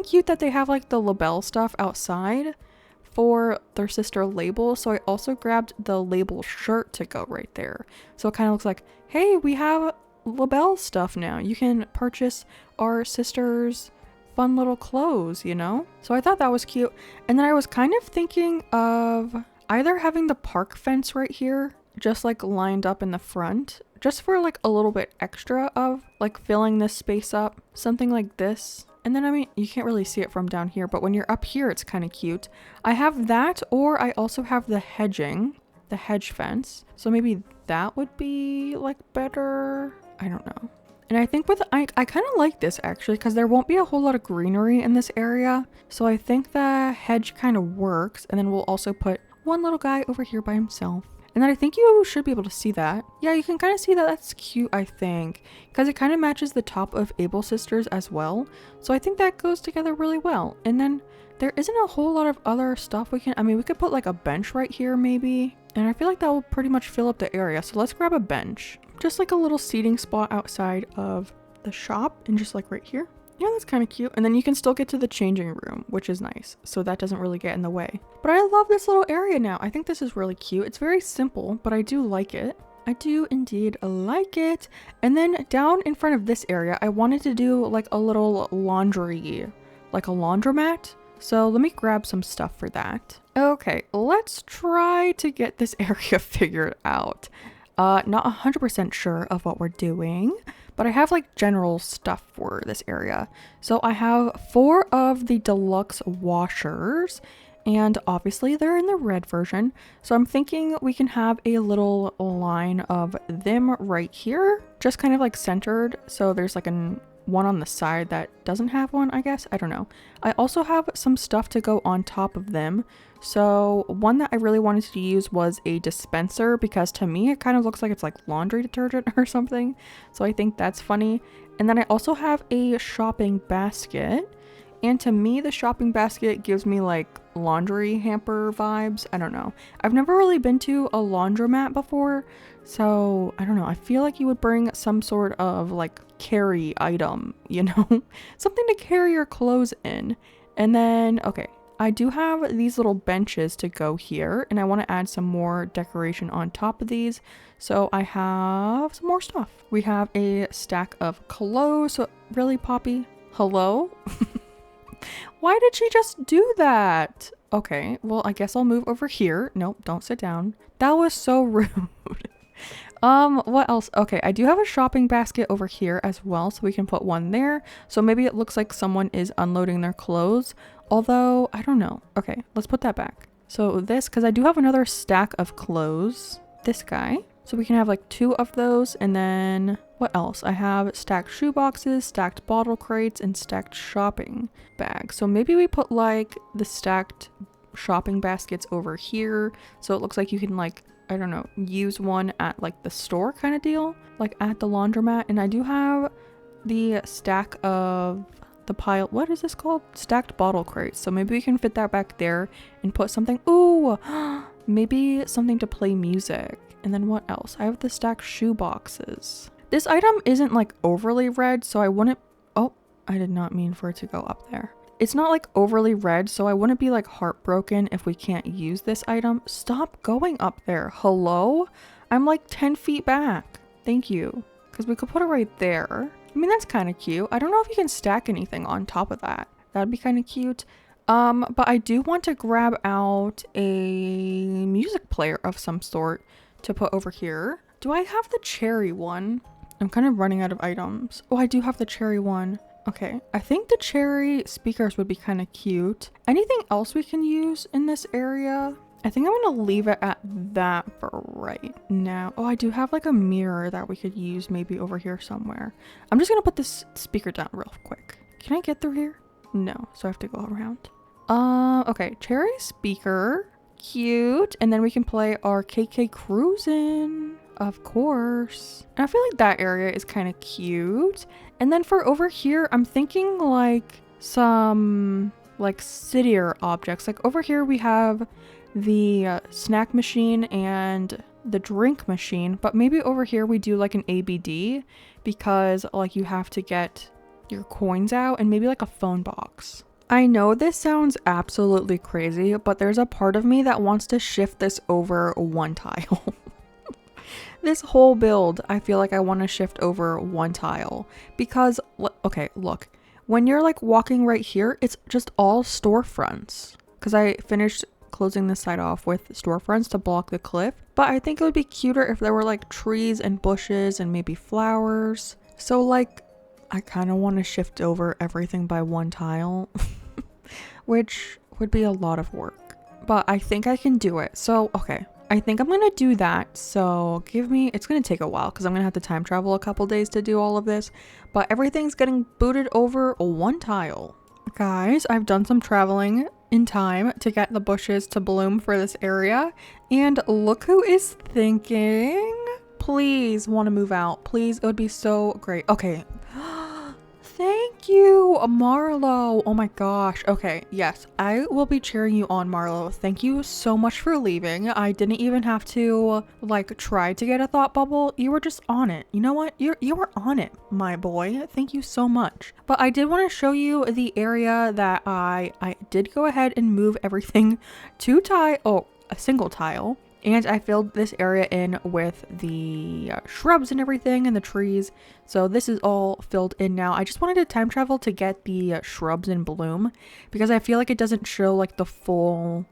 of cute that they have like the label stuff outside for their sister label. So I also grabbed the label shirt to go right there. So it kind of looks like, hey, we have label stuff now. You can purchase our sister's fun little clothes, you know? So I thought that was cute. And then I was kind of thinking of either having the park fence right here, just like lined up in the front, just for like a little bit extra of like filling this space up, something like this. And then, I mean, you can't really see it from down here, but when you're up here, it's kind of cute. I have that, or I also have the hedging, the hedge fence. So maybe that would be like better. I don't know. And I think with, I kind of like this actually, because there won't be a whole lot of greenery in this area. So I think the hedge kind of works. And then we'll also put one little guy over here by himself. And then I think you should be able to see that. Yeah, you can kind of see that. That's cute, I think, because it kind of matches the top of Able Sisters as well. So I think that goes together really well. And then there isn't a whole lot of other stuff we can, I mean, we could put like a bench right here maybe. And I feel like that will pretty much fill up the area. So let's grab a bench. Just like a little seating spot outside of the shop and just like right here. Yeah, that's kind of cute. And then you can still get to the changing room, which is nice. So that doesn't really get in the way. But I love this little area now. I think this is really cute. It's very simple, but I do like it. I do indeed like it. And then down in front of this area, I wanted to do like a little laundry, like a laundromat. So let me grab some stuff for that. Okay, let's try to get this area figured out. Not 100% sure of what we're doing, but I have like general stuff for this area. So I have 4 of the deluxe washers and obviously they're in the red version. So I'm thinking we can have a little line of them right here, just kind of like centered. So there's like one on the side that doesn't have one, I guess. I don't know. I also have some stuff to go on top of them. So one that I really wanted to use was a dispenser because to me it kind of looks like it's like laundry detergent or something. So I think that's funny. And then I also have a shopping basket. And to me, the shopping basket gives me like laundry hamper vibes. I don't know. I've never really been to a laundromat before. So I don't know. I feel like you would bring some sort of like carry item, you know, something to carry your clothes in. And then, okay, I do have these little benches to go here and I want to add some more decoration on top of these. So I have some more stuff. We have a stack of clothes. So really, Poppy? Hello? Why did she just do that? Okay, well, I guess I'll move over here. Nope, don't sit down. That was so rude. What else? Okay, I do have a shopping basket over here as well, so we can put one there. So maybe it looks like someone is unloading their clothes, although I don't know. Okay, let's put that back. So this, because I do have another stack of clothes, this guy. So we can have like 2 of those, and then what else? I have stacked shoe boxes, stacked bottle crates, and stacked shopping bags. So maybe we put like the stacked shopping baskets over here. So it looks like you can like, I don't know, use one at like the store kind of deal, like at the laundromat. And I do have the stack of the pile. What is this called? Stacked bottle crates. So maybe we can fit that back there and put something. Ooh, maybe something to play music. And then what else? I have the stacked shoe boxes. This item isn't like overly red, so I wouldn't. Oh, I did not mean for it to go up there. It's not like overly red, so I wouldn't be like heartbroken if we can't use this item. Stop going up there. Hello? I'm like 10 feet back. Thank you. Because we could put it right there. I mean, that's kind of cute. I don't know if you can stack anything on top of that. That'd be kind of cute. But I do want to grab out a music player of some sort to put over here. Do I have the cherry one? I'm kind of running out of items. Oh, I do have the cherry one. Okay, I think the cherry speakers would be kind of cute. Anything else we can use in this area? I think I'm gonna leave it at that for right now. Oh, I do have like a mirror that we could use maybe over here somewhere. I'm just gonna put this speaker down real quick. Can I get through here? No, so I have to go around. Okay, cherry speaker, cute. And then we can play our KK Cruisin', of course. And I feel like that area is kind of cute. And then for over here, I'm thinking like some like citier objects. Like over here we have the snack machine and the drink machine, but maybe over here we do like an ABD because like you have to get your coins out, and maybe like a phone box. I know this sounds absolutely crazy, but there's a part of me that wants to shift this over one tile. This whole build, I feel like I want to shift over one tile because, okay, look, when you're like walking right here, it's just all storefronts because I finished closing this side off with storefronts to block the cliff. But I think it would be cuter if there were like trees and bushes and maybe flowers. So like, I kind of want to shift over everything by one tile, which would be a lot of work, but I think I can do it. So, okay, I think I'm going to do that. So it's going to take a while because I'm going to have to time travel a couple days to do all of this, but everything's getting booted over one tile. Guys, I've done some traveling in time to get the bushes to bloom for this area, and look who is thinking. Please want to move out. Please, it would be so great. Okay. Thank you, Marlo. Oh my gosh. Okay, yes, I will be cheering you on, Marlo. Thank you so much for leaving. I didn't even have to like try to get a thought bubble. You were just on it. You know what? You were on it, my boy. Thank you so much. But I did want to show you the area that I did go ahead and move everything to a single tile. And I filled this area in with the shrubs and everything and the trees. So this is all filled in now. I just wanted to time travel to get the shrubs in bloom because I feel like it doesn't show like the full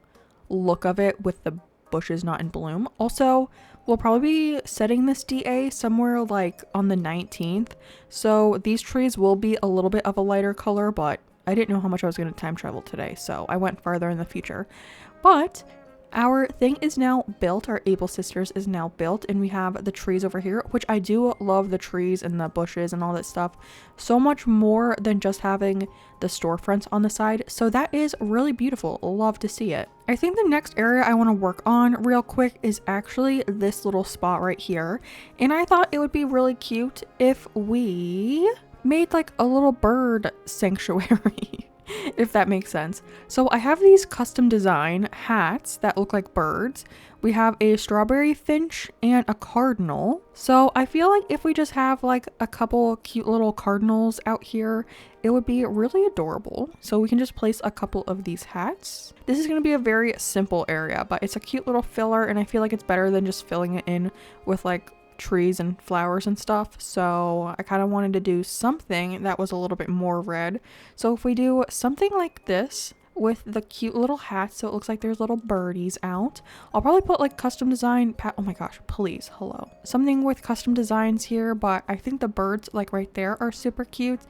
look of it with the bushes not in bloom. Also, we'll probably be setting this DA somewhere like on the 19th. So these trees will be a little bit of a lighter color, but I didn't know how much I was going to time travel today. So I went farther in the future. But our thing is now built. Our Able Sisters is now built, and we have the trees over here, which I do love the trees and the bushes and all that stuff so much more than just having the storefronts on the side. So that is really beautiful. Love to see it. I think the next area I want to work on real quick is actually this little spot right here. And I thought it would be really cute if we made like a little bird sanctuary. If that makes sense. So I have these custom design hats that look like birds. We have a strawberry finch and a cardinal. So I feel like if we just have like a couple cute little cardinals out here, it would be really adorable. So we can just place a couple of these hats. This is going to be a very simple area, but it's a cute little filler, and I feel like it's better than just filling it in with like trees and flowers and stuff. So I kind of wanted to do something that was a little bit more red. So if we do something like this with the cute little hats, so it looks like there's little birdies out. I'll probably put like custom design oh my gosh, please, hello, something with custom designs here, but I think the birds like right there are super cute.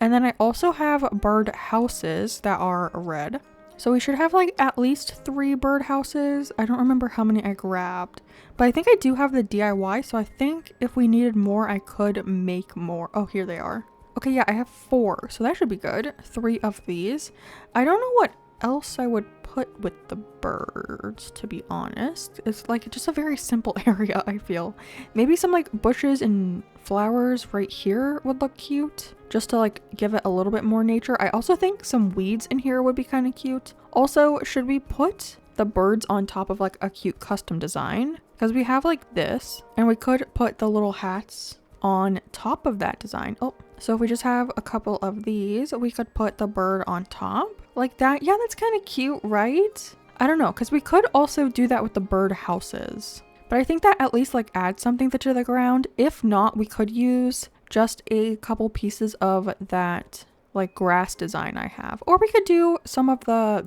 And then I also have bird houses that are red. So we should have like at least 3 bird houses. I don't remember how many I grabbed, but I think I do have the DIY. So I think if we needed more, I could make more. Oh, here they are. Okay, yeah, I have 4. So that should be good. 3 of these. I don't know what else I would put with the birds, to be honest. It's like just a very simple area, I feel. Maybe some like bushes and flowers right here would look cute, just to like give it a little bit more nature. I also think some weeds in here would be kind of cute. Also, should we put the birds on top of like a cute custom design? Because we have like this, and we could put the little hats on top of that design. Oh, so if we just have a couple of these, we could put the bird on top like that. Yeah, that's kind of cute, right? I don't know, because we could also do that with the bird houses, but I think that at least like adds something to the ground. If not, we could use just a couple pieces of that like grass design I have, or we could do some of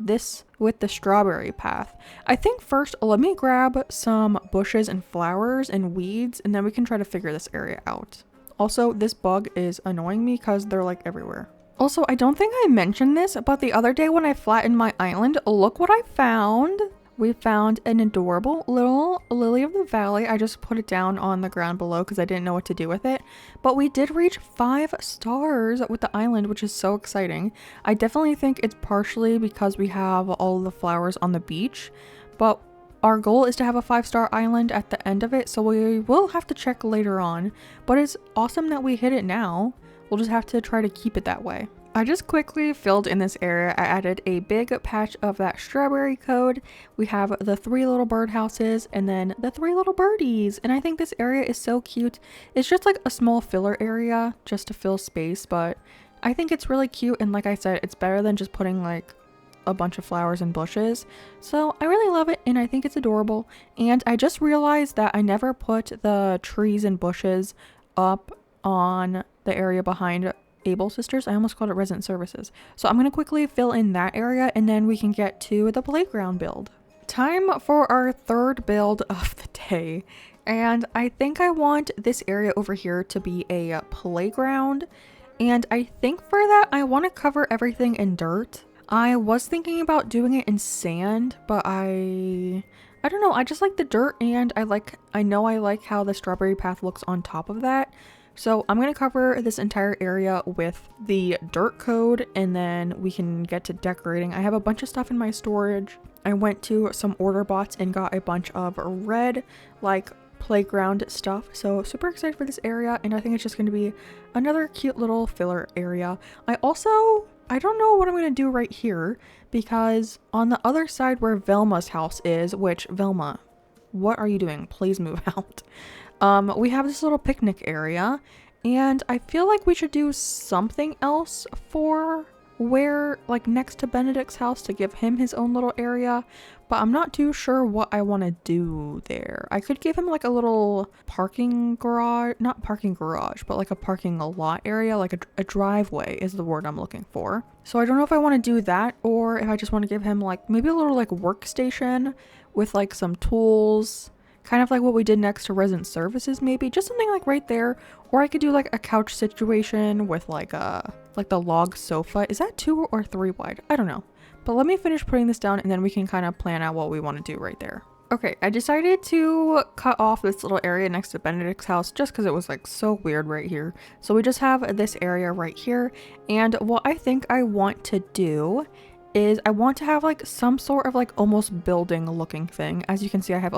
this with the strawberry path. I think first let me grab some bushes and flowers and weeds, and then we can try to figure this area out. Also, this bug is annoying me because they're like everywhere. Also, I don't think I mentioned this, but the other day when I flattened my island, look what I found. We found an adorable little lily of the valley. I just put it down on the ground below because I didn't know what to do with it. But we did reach 5 stars with the island, which is so exciting. I definitely think it's partially because we have all the flowers on the beach, but our goal is to have a 5-star island at the end of it, so we will have to check later on. But it's awesome that we hit it now. We'll just have to try to keep it that way. I just quickly filled in this area. I added a big patch of that strawberry code. We have the 3 little bird houses and then the 3 little birdies. And I think this area is so cute. It's just like a small filler area just to fill space, but I think it's really cute. And like I said, it's better than just putting like a bunch of flowers and bushes. So I really love it and I think it's adorable. And I just realized that I never put the trees and bushes up on the area behind Able Sisters. I almost called it Resident Services. So I'm going to quickly fill in that area and then we can get to the playground build. Time for our third build of the day. And I think I want this area over here to be a playground. And I think for that, I want to cover everything in dirt. I was thinking about doing it in sand, but I don't know. I just like the dirt and I know I like how the strawberry path looks on top of that. So I'm going to cover this entire area with the dirt code and then we can get to decorating. I have a bunch of stuff in my storage. I went to some order bots and got a bunch of red like playground stuff. So super excited for this area and I think it's just going to be another cute little filler area. I don't know what I'm going to do right here because on the other side where Velma's house is, which Velma, what are you doing? Please move out. We have this little picnic area and I feel like we should do something else for where like next to Benedict's house to give him his own little area, but I'm not too sure what I want to do there. I could give him like a little parking garage, not parking garage, but like a parking lot area, like a driveway is the word I'm looking for. So I don't know if I want to do that or if I just want to give him like maybe a little like workstation with like some tools, kind of like what we did next to Resident Services, maybe just something like right there. Or I could do like a couch situation with like the log sofa. Is that 2 or 3 wide? I don't know. But let me finish putting this down and then we can kind of plan out what we want to do right there. Okay, I decided to cut off this little area next to Benedict's house just because it was like so weird right here. So we just have this area right here. And what I think I want to do is I want to have like some sort of like almost building looking thing. As you can see, I have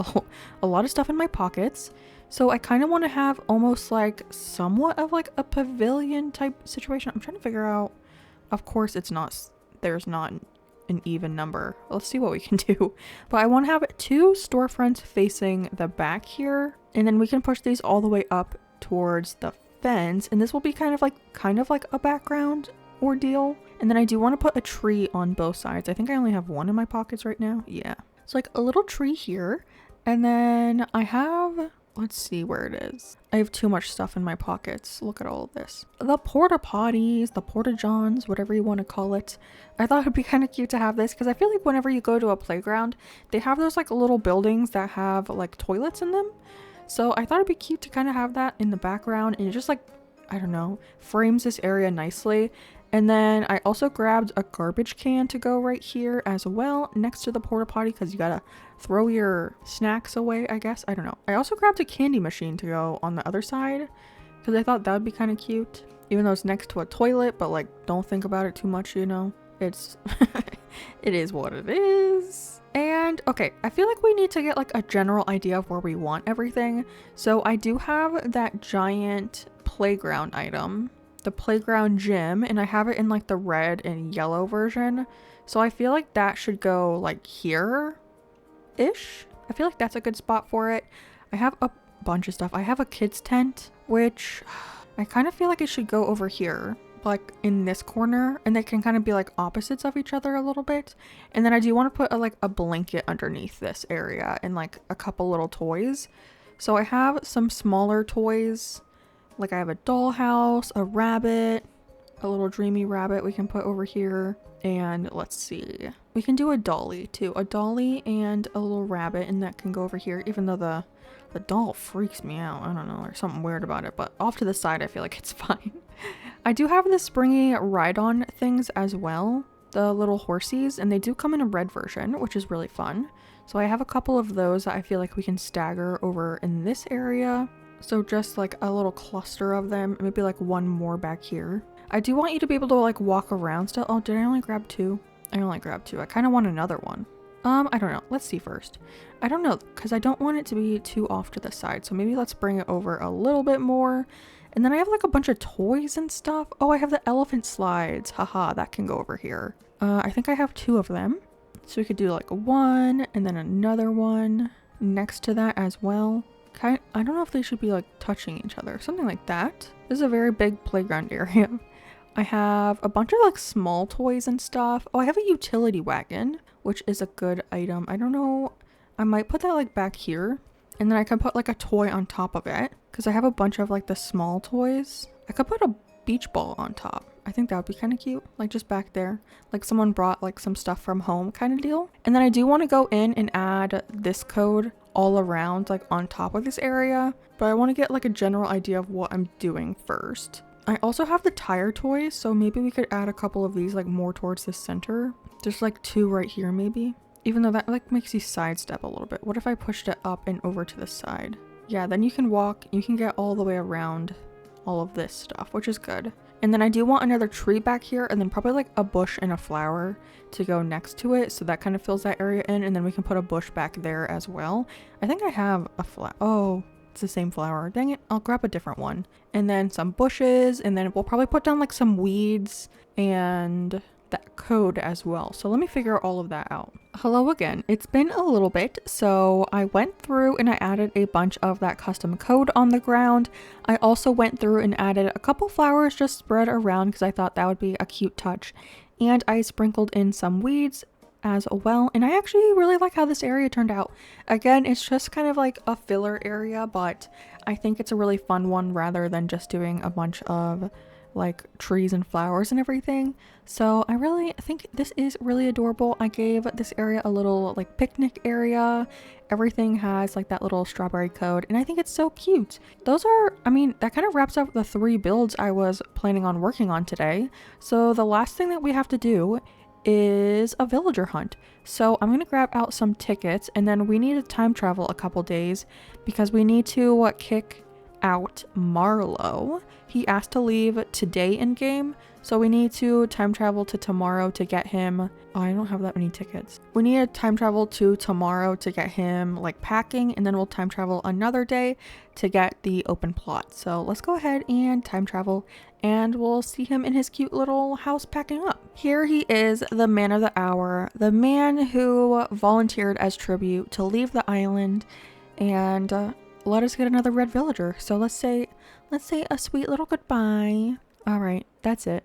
a lot of stuff in my pockets. So I kind of want to have almost like somewhat of like a pavilion type situation. I'm trying to figure out, of course there's not an even number. Let's see what we can do. But I want to have 2 storefronts facing the back here. And then we can push these all the way up towards the fence. And this will be kind of like a background ordeal. And then I do want to put a tree on both sides. I think I only have 1 in my pockets right now. Yeah. So like a little tree here. And then I have, let's see where it is. I have too much stuff in my pockets. Look at all of this. The porta potties, the porta johns, whatever you want to call it. I thought it'd be kind of cute to have this because I feel like whenever you go to a playground, they have those like little buildings that have like toilets in them. So I thought it'd be cute to kind of have that in the background and it just like, I don't know, frames this area nicely. And then I also grabbed a garbage can to go right here as well next to the porta potty because you gotta throw your snacks away, I guess. I don't know. I also grabbed a candy machine to go on the other side because I thought that would be kind of cute, even though it's next to a toilet, but like don't think about it too much, you know. It's it is what it is. And okay, I feel like we need to get like a general idea of where we want everything. So I do have that giant playground item, the playground gym, and I have it in like the red and yellow version. So I feel like that should go like here-ish. I feel like that's a good spot for it. I have a bunch of stuff. I have a kids tent, which I kind of feel like it should go over here, like in this corner, and they can kind of be like opposites of each other a little bit. And then I do want to put like a blanket underneath this area and like a couple little toys. So I have some smaller toys, like I have a dollhouse, a rabbit, a little dreamy rabbit we can put over here. And let's see, we can do a dolly too, a dolly and a little rabbit, and that can go over here, even though the doll freaks me out. I don't know, there's something weird about it, but off to the side I feel like it's fine. I do have the springy ride-on things as well, the little horsies, and they do come in a red version, which is really fun. So I have a couple of those that I feel like we can stagger over in this area. So just like a little cluster of them, maybe like one more back here. I do want you to be able to like walk around still. Oh, did I only grab two? I only grabbed two. I kind of want another one. I don't know. Let's see first. I don't know, because I don't want it to be too off to the side. So maybe let's bring it over a little bit more. And then I have like a bunch of toys and stuff. Oh, I have the elephant slides. Haha, that can go over here. I think I have two of them. So we could do like one and then another one next to that as well. I don't know if they should be like touching each other, something like that. This is a very big playground area. I have a bunch of like small toys and stuff. Oh, I have a utility wagon, which is a good item. I don't know. I might put that like back here, and then I can put like a toy on top of it because I have a bunch of like the small toys. I could put a beach ball on top. I think that would be kind of cute, like just back there, like someone brought like some stuff from home kind of deal. And then I do want to go in and add this code all around, like on top of this area, but I want to get like a general idea of what I'm doing first. I also have the tire toys, so maybe we could add a couple of these like more towards the center. There's like two right here maybe, even though that like makes you sidestep a little bit. What if I pushed it up and over to the side? Yeah, then you can walk, you can get all the way around all of this stuff, which is good. And then I do want another tree back here, and then probably like a bush and a flower to go next to it, so that kind of fills that area in. And then we can put a bush back there as well. I think I have a flower. Oh, it's the same flower. Dang it, I'll grab a different one. And then some bushes, and then we'll probably put down like some weeds and that code as well. So let me figure all of that out. Hello again. It's been a little bit, so I went through and I added a bunch of that custom code on the ground. I also went through and added a couple flowers just spread around because I thought that would be a cute touch. And I sprinkled in some weeds as well, and I actually really like how this area turned out. Again, it's just kind of like a filler area, but I think it's a really fun one rather than just doing a bunch of like trees and flowers and everything. So I really think this is really adorable. I gave this area a little like picnic area. Everything has like that little strawberry code, and I think it's so cute. Those are, I mean, that kind of wraps up the 3 builds I was planning on working on today. So the last thing that we have to do is a villager hunt. So I'm going to grab out some tickets, and then we need to time travel a couple days because we need to kick out Marlowe. He asked to leave today in game, so we need to time travel to tomorrow to get him. Oh, I don't have that many tickets. We need to time travel to tomorrow to get him like packing, and then we'll time travel another day to get the open plot. So let's go ahead and time travel, and we'll see him in his cute little house packing up. Here he is, the man of the hour, the man who volunteered as tribute to leave the island and let us get another red villager. So let's say a sweet little goodbye. All right, that's it.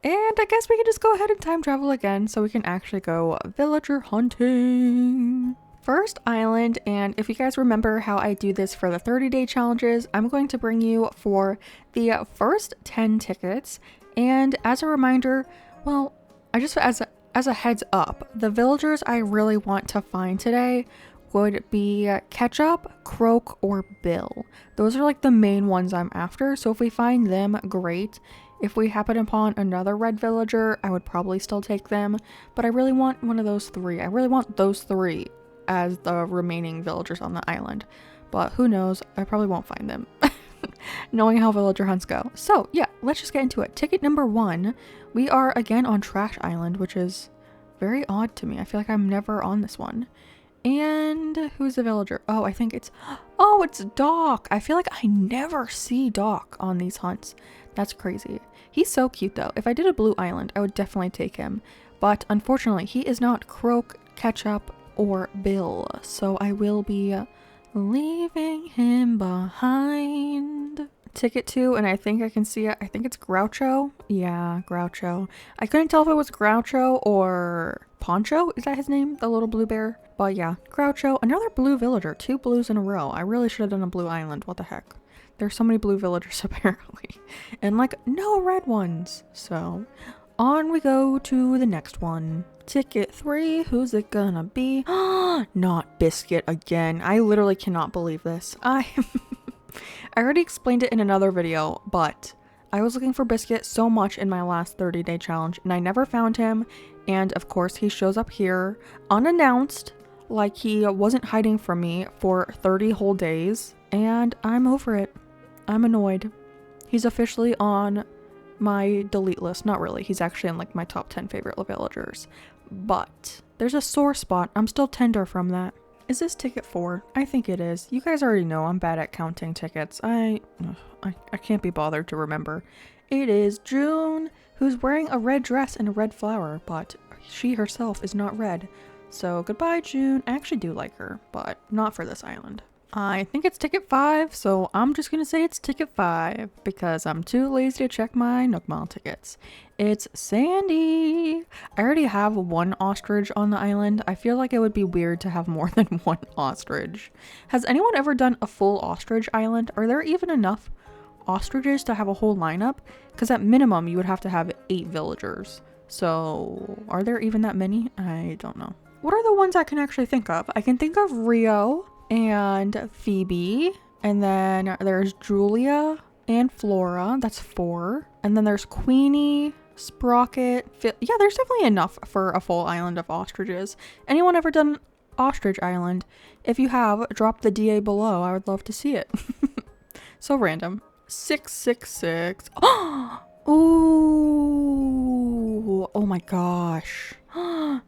And I guess we can just go ahead and time travel again so we can actually go villager hunting. First island, and if you guys remember how I do this for the 30-day challenges, I'm going to bring you for the first 10 tickets. And as a reminder, well, I just as a heads up, the villagers I really want to find today would be Ketchup, Croak, or Bill. Those are like the main ones I'm after, so if we find them, great. If we happen upon another red villager, I would probably still take them, but I really want one of those 3. I really want those 3 as the remaining villagers on the island, but who knows, I probably won't find them. knowing how villager hunts go. So yeah, let's just get into it. Ticket number 1, we are again on Trash Island, which is very odd to me. I feel like I'm never on this one. And who's the villager? Oh, I think it's Doc. I feel like I never see Doc on these hunts. That's crazy. He's so cute though. If I did a blue island, I would definitely take him. But unfortunately, he is not Croak, Ketchup, or Bill. So I will be leaving him behind. Ticket 2, and I think I can see it. I think it's Groucho. Yeah, Groucho. I couldn't tell if it was Groucho or Poncho. Is that his name? The little blue bear? But yeah, Groucho. Another blue villager. 2 blues in a row. I really should have done a blue island. What the heck? There's so many blue villagers apparently. And like no red ones. So on we go to the next one. Ticket 3, who's it gonna be? Not Biscuit again. I literally cannot believe this. I already explained it in another video, but I was looking for Biscuit so much in my last 30-day challenge and I never found him. And of course he shows up here unannounced, like he wasn't hiding from me for 30 whole days. And I'm over it. I'm annoyed. He's officially on my delete list. Not really. He's actually in like my top 10 favorite villagers. But there's a sore spot. I'm still tender from that. Is this ticket 4? I think it is. You guys already know I'm bad at counting tickets. I can't be bothered to remember. It is June, who's wearing a red dress and a red flower, but she herself is not red. So goodbye, June. I actually do like her, but not for this island. I think it's ticket 5, so I'm just gonna say it's ticket 5 because I'm too lazy to check my Nook Mile tickets. It's Sandy. I already have 1 ostrich on the island. I feel like it would be weird to have more than 1 ostrich. Has anyone ever done a full ostrich island? Are there even enough ostriches to have a whole lineup? Because at minimum you would have to have 8 villagers. So are there even that many? I don't know. What are the ones I can actually think of? I can think of Rio and Phoebe, and then there's Julia and Flora. That's 4. And then there's Queenie, Sprocket. Yeah, there's definitely enough for a full island of ostriches. Anyone ever done Ostrich Island? If you have, drop the DA below. I would love to see it. So random. 666. Ooh. Oh my gosh.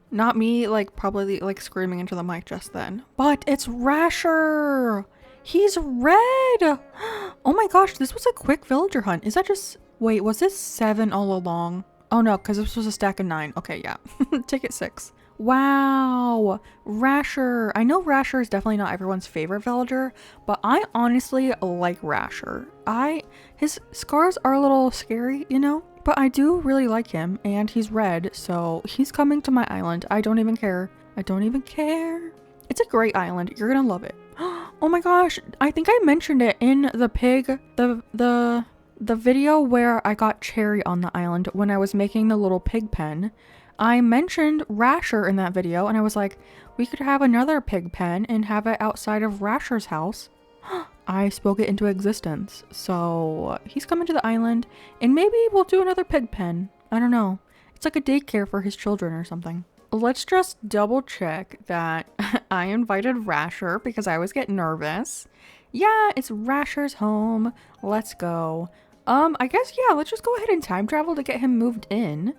Not me, like, probably, like, screaming into the mic just then. But it's Rasher! He's red! Oh my gosh, this was a quick villager hunt. Is that just... Wait, was this 7 all along? Oh no, because this was a stack of 9. Okay, yeah. Ticket 6. Wow! Rasher! I know Rasher is definitely not everyone's favorite villager, but I honestly like Rasher. His scars are a little scary, you know? But I do really like him, and he's red, so he's coming to my island. I don't even care. I don't even care. It's a great island. You're gonna love it. Oh my gosh, I think I mentioned it in the pig, the video where I got Cherry on the island when I was making the little pig pen. I mentioned Rasher in that video, and I was like, we could have another pig pen and have it outside of Rasher's house. I spoke it into existence. So he's coming to the island, and maybe we'll do another pig pen. I don't know. It's like a daycare for his children or something. Let's just double check that I invited Rasher because I always get nervous. Yeah, it's Rasher's home. Let's go. I guess, yeah, let's just go ahead and time travel to get him moved in,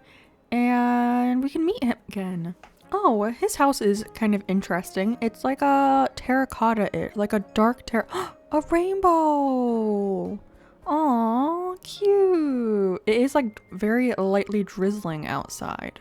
and we can meet him again. Oh, his house is kind of interesting. It's like a terracotta, like a dark a rainbow. Aw, cute. It is like very lightly drizzling outside.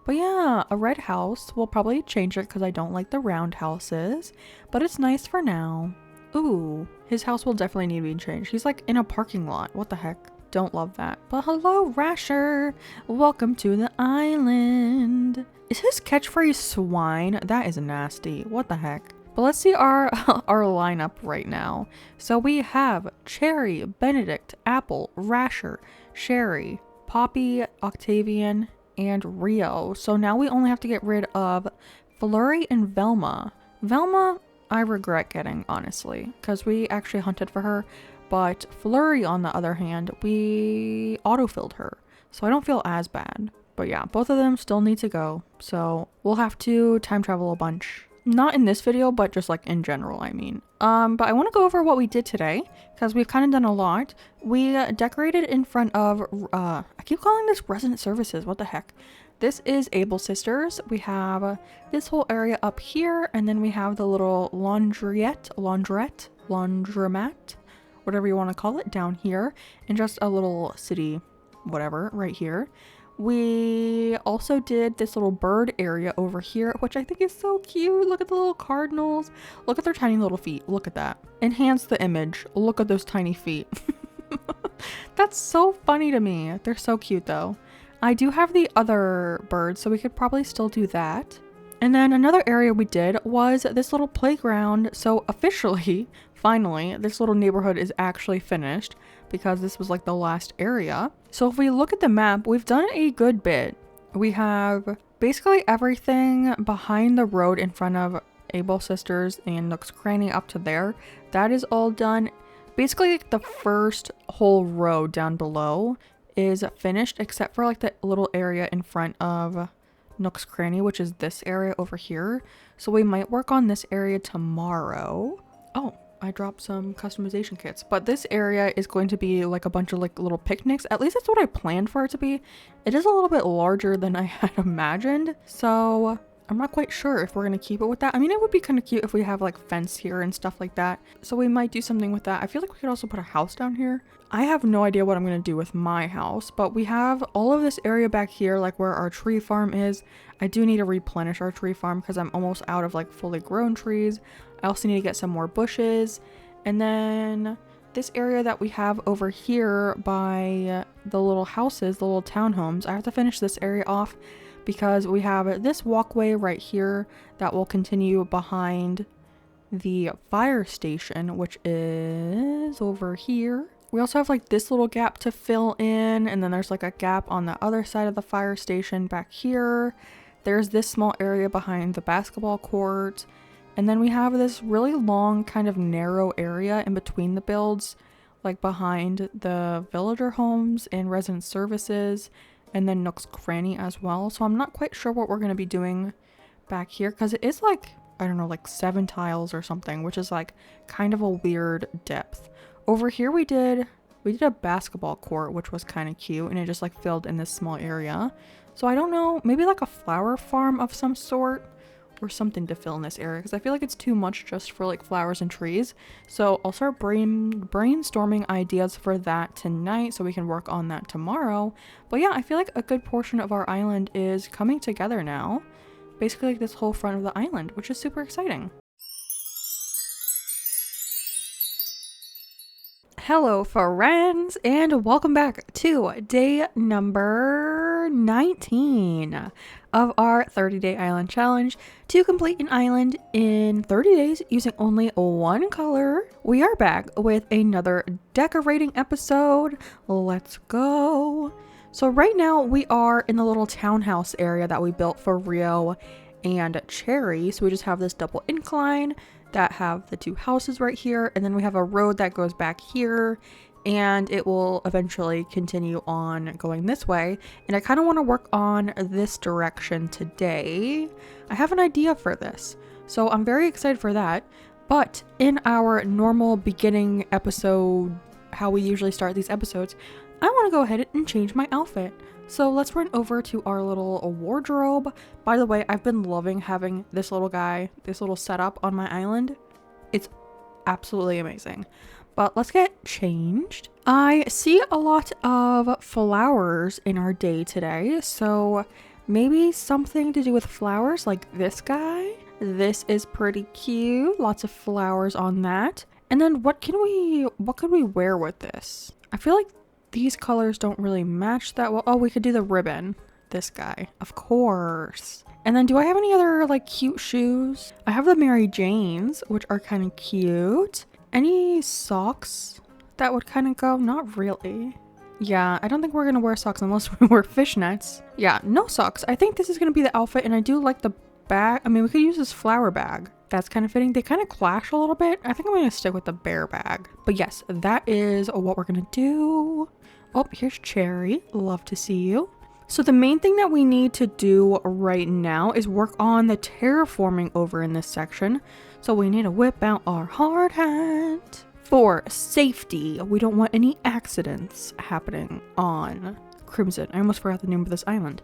But yeah, a red house. We'll probably change it because I don't like the round houses, but it's nice for now. Ooh, his house will definitely need to be changed. He's like in a parking lot. What the heck? Don't love that. But hello, Rasher. Welcome to the island. Is his catchphrase swine? That is nasty. What the heck? But let's see our lineup right now. So we have Cherry, Benedict, Apple, Rasher, Sherry, Poppy, Octavian, and Rio. So now we only have to get rid of Flurry and Velma. Velma, I regret getting, honestly, because we actually hunted for her. But Flurry, on the other hand, we autofilled her. So I don't feel as bad. But yeah, both of them still need to go. So we'll have to time travel a bunch Not in this video, but just like in general, I mean. But I want to go over what we did today because we've kind of done a lot. We decorated in front of, I keep calling this resident services. What the heck? This is Able Sisters. We have this whole area up here, and then we have the little laundromat, whatever you want to call it, down here, and just a little city, whatever, right here. We also did this little bird area over here, which I think is so cute. Look at the little cardinals. Look at their tiny little feet. Look at that. Enhance the image. Look at those tiny feet. That's so funny to me. They're so cute though. I do have the other birds, so we could probably still do that. And then another area we did was this little playground. So officially, finally, this little neighborhood is actually finished because this was like the last area. So if we look at the map, we've done a good bit. We have basically everything behind the road in front of Able Sisters and Nook's Cranny up to there. That is all done. Basically, the first whole row down below is finished, except for like the little area in front of Nook's Cranny, which is this area over here. So we might work on this area tomorrow. Oh, I dropped some customization kits, but this area is going to be like a bunch of like little picnics. At least that's what I planned for it to be. It is a little bit larger than I had imagined, so I'm not quite sure if we're going to keep it with that. I mean, it would be kind of cute if we have like fence here and stuff like that. So we might do something with that. I feel like we could also put a house down here. I have no idea what I'm going to do with my house, but we have all of this area back here, like where our tree farm is. I do need to replenish our tree farm because I'm almost out of like fully grown trees. I also need to get some more bushes. And then this area that we have over here by the little houses, the little townhomes, I have to finish this area off because we have this walkway right here that will continue behind the fire station, which is over here. We also have like this little gap to fill in, and then there's like a gap on the other side of the fire station back here. There's this small area behind the basketball court, and then we have this really long kind of narrow area in between the builds, like behind the villager homes and resident services, and then Nook's Cranny as well. So I'm not quite sure what we're going to be doing back here because it is like, I don't know, like 7 tiles or something, which is like kind of a weird depth. Over here we did a basketball court, which was kind of cute, and it just like filled in this small area. So I don't know, maybe like a flower farm of some sort or something to fill in this area because I feel like it's too much just for like flowers and trees. So I'll start brainstorming ideas for that tonight so we can work on that tomorrow. But yeah, I feel like a good portion of our island is coming together now. Basically like this whole front of the island, which is super exciting. Hello friends, and welcome back to day number 19 of our 30-day island challenge to complete an island in 30 days using only one color. We are back with another decorating episode. Let's go. So right now we are in the little townhouse area that we built for Rio and Cherry. So we just have this double incline that have the 2 houses right here, and then we have a road that goes back here, and it will eventually continue on going this way. And I kind of want to work on this direction today. I have an idea for this, so I'm very excited for that. But in our normal beginning episode, how we usually start these episodes, I want to go ahead and change my outfit. So let's run over to our little wardrobe. By the way, I've been loving having this little guy, this little setup on my island. It's absolutely amazing. But let's get changed. I see a lot of flowers in our day today, so maybe something to do with flowers like this guy. This is pretty cute. Lots of flowers on that. And then what could we wear with this? I feel like these colors don't really match that well. Oh, we could do the ribbon. This guy, of course. And then do I have any other like cute shoes? I have the Mary Janes, which are kind of cute. Any socks that would kind of go? Not really. Yeah, I don't think we're gonna wear socks unless we wear fishnets. Yeah, no socks. I think this is gonna be the outfit, and I do like the bag. I mean, we could use this flower bag. That's kind of fitting. They kind of clash a little bit. I think I'm gonna stick with the bear bag. But yes, that is what we're gonna do. Oh, here's Cherry. Love to see you. So the main thing that we need to do right now is work on the terraforming over in this section. So we need to whip out our hard hat. For safety, we don't want any accidents happening on Crimson. I almost forgot the name of this island.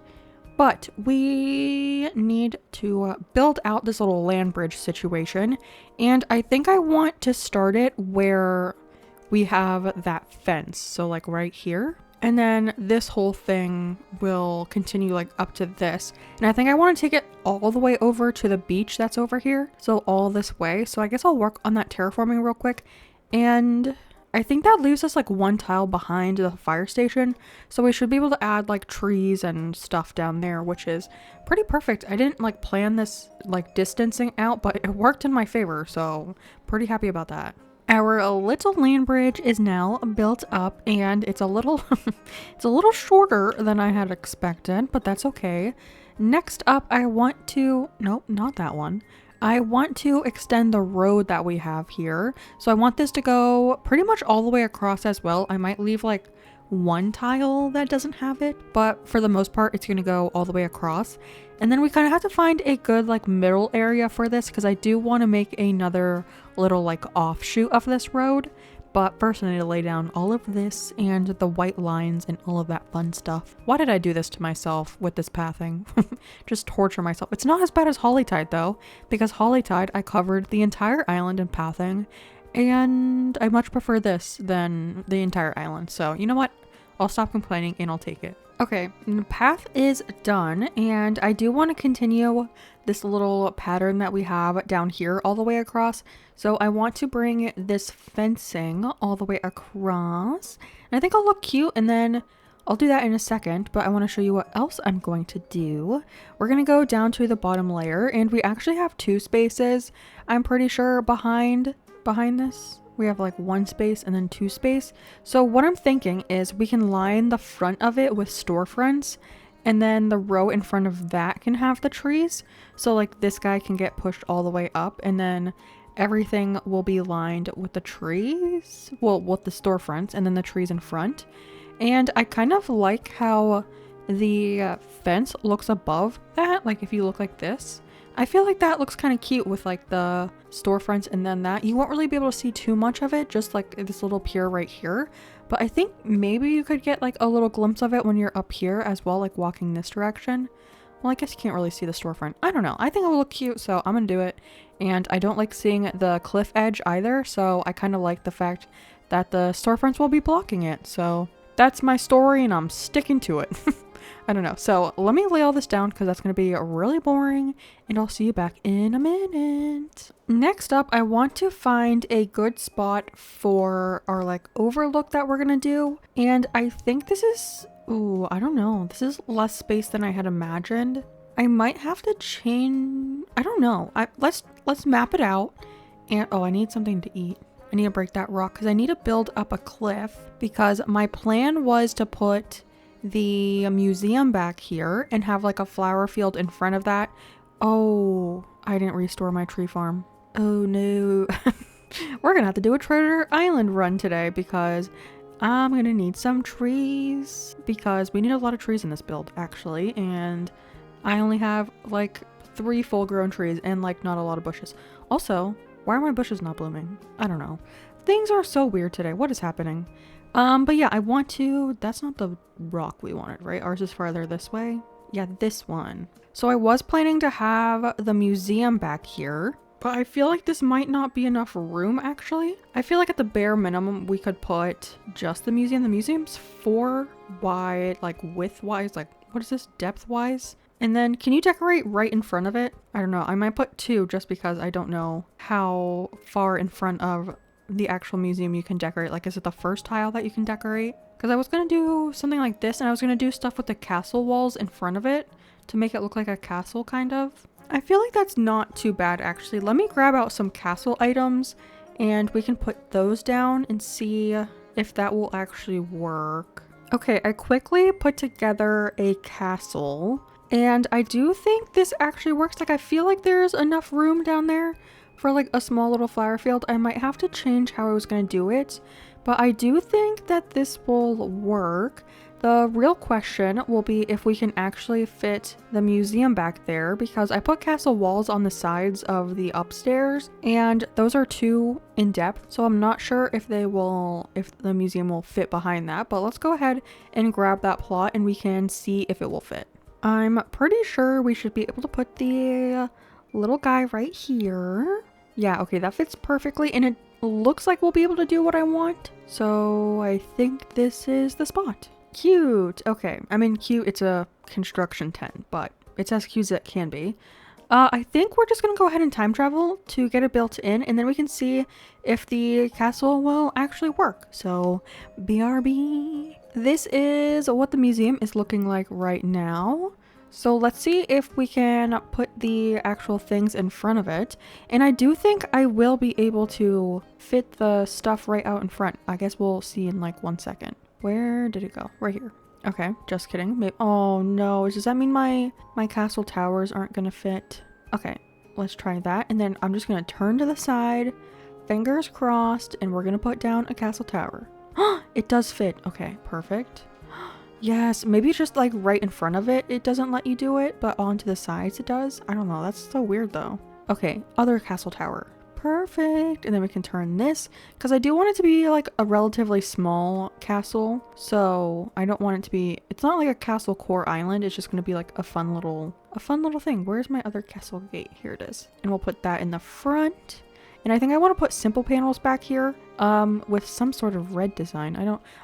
But we need to build out this little land bridge situation. And I think I want to start it where we have that fence. So like right here. And then this whole thing will continue like up to this. And I think I want to take it all the way over to the beach that's over here. So all this way. So I guess I'll work on that terraforming real quick. And I think that leaves us like one tile behind the fire station. So we should be able to add like trees and stuff down there, which is pretty perfect. I didn't like plan this like distancing out, but it worked in my favor. So pretty happy about that. Our little land bridge is now built up and it's a little it's a little shorter than I had expected, but that's okay. Next up, I want to, nope, not that one. I want to extend the road that we have here. So I want this to go pretty much all the way across as well. I might leave like one tile that doesn't have it, but for the most part, it's going to go all the way across. And then we kind of have to find a good like middle area for this because I do want to make another little like offshoot of this road. But first I need to lay down all of this and the white lines and all of that fun stuff. Why did I do this to myself with this pathing? Just torture myself. It's not as bad as Hollytide though, because Hollytide I covered the entire island in pathing and I much prefer this than the entire island. So you know what? I'll stop complaining and I'll take it. Okay, the path is done and I do want to continue this little pattern that we have down here all the way across. So I want to bring this fencing all the way across. And I think I'll look cute and then I'll do that in a second, but I want to show you what else I'm going to do. We're going to go down to the bottom layer and we actually have 2 spaces, I'm pretty sure, behind this. We have like 1 space and then 2 space. So what I'm thinking is we can line the front of it with storefronts and then the row in front of that can have the trees. So like this guy can get pushed all the way up and then everything will be lined with the trees, well, with the storefronts and then the trees in front. And I kind of like how the fence looks above that. Like if you look like this, I feel like that looks kind of cute with like the storefronts and then that. You won't really be able to see too much of it, just like this little pier right here. But I think maybe you could get like a little glimpse of it when you're up here as well, like walking this direction. Well, I guess you can't really see the storefront. I don't know. I think it will look cute, so I'm gonna do it. And I don't like seeing the cliff edge either, so I kind of like the fact that the storefronts will be blocking it. So that's my story and I'm sticking to it. I don't know. So let me lay all this down because that's going to be really boring and I'll see you back in a minute. Next up, I want to find a good spot for our like overlook that we're going to do. And I think this is, ooh, I don't know. This is less space than I had imagined. I might have to change. I don't know. Let's map it out. And oh, I need something to eat. I need to break that rock because I need to build up a cliff because my plan was to put the museum back here and have like a flower field in front of that. Oh, I didn't restore my tree farm. Oh no. We're gonna have to do a treasure island run today because I'm gonna need some trees because we need a lot of trees in this build actually, and I only have like 3 full grown trees and like not a lot of bushes. Also, why are my bushes not blooming? I don't know. Things are so weird today. What is happening? But yeah, I want to, that's not the rock we wanted, right? Ours is farther this way. Yeah, this one. So I was planning to have the museum back here, but I feel like this might not be enough room actually. I feel like at the bare minimum, we could put just the museum. The museum's 4 wide, like width wise, like what is this, depth wise? And then can you decorate right in front of it? I don't know. I might put 2 just because I don't know how far in front of the actual museum you can decorate. Like, is it the first tile that you can decorate? Because I was going to do something like this and I was going to do stuff with the castle walls in front of it to make it look like a castle kind of. I feel like that's not too bad actually. Let me grab out some castle items and we can put those down and see if that will actually work. Okay, I quickly put together a castle and I do think this actually works. Like, I feel like there's enough room down there for like a small little flower field. I might have to change how I was going to do it, but I do think that this will work. The real question will be if we can actually fit the museum back there, because I put castle walls on the sides of the upstairs and those are too in depth, so I'm not sure if the museum will fit behind that. But let's go ahead and grab that plot and we can see if it will fit. I'm pretty sure we should be able to put the little guy right here. Yeah, okay, that fits perfectly and it looks like we'll be able to do what I want. So I think this is the spot. Cute. Okay, I mean cute, it's a construction 10, but it's as cute as it can be. I think we're just gonna go ahead and time travel to get it built in, and then we can see if the castle will actually work. So BRB. This is what the museum is looking like right now. So let's see if we can put the actual things in front of it. And I do think I will be able to fit the stuff right out in front. I guess we'll see in like 1 second. Where did it go? Right here. Okay, just kidding. Maybe, oh no, does that mean my castle towers aren't gonna fit? Okay, let's try that. And then I'm just gonna turn to the side, fingers crossed, and we're gonna put down a castle tower. It does fit. Okay, perfect. Yes, maybe it's just like right in front of it, it doesn't let you do it, but onto the sides it does. I don't know, that's so weird though. Okay, other castle tower. Perfect. And then we can turn this, because I do want it to be like a relatively small castle. So I don't want it to be, it's not like a castle core island, it's just going to be like a fun little thing. Where's my other castle gate? Here it is. And we'll put that in the front. And I think I want to put simple panels back here with some sort of red design.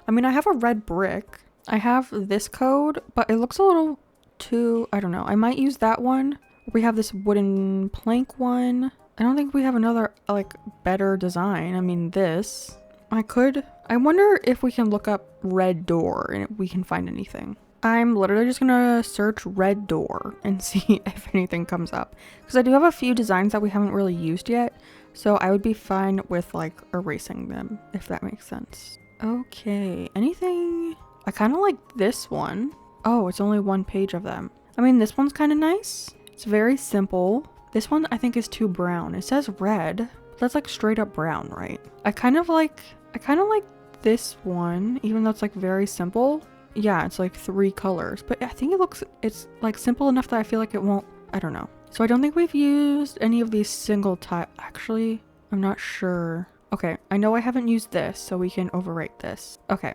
I mean, I have a red brick. I have this code, but it looks a little too, I don't know. I might use that one. We have this wooden plank one. I don't think we have another like better design. I mean, this. I wonder if we can look up red door and we can find anything. I'm literally just gonna search red door and see if anything comes up. Because I do have a few designs that we haven't really used yet. So I would be fine with like erasing them, if that makes sense. Okay, anything? I kind of like this one. Oh, it's only 1 page of them. I mean, this one's kind of nice. It's very simple. This one I think is too brown. It says red, but that's like straight up brown, right? I kind of like this one, even though it's like very simple. Yeah, it's like 3 colors, but I think it's like simple enough that I feel like it won't, I don't know. So I don't think we've used any of these single tile. Actually, I'm not sure. Okay, I know I haven't used this, so we can overwrite this. Okay.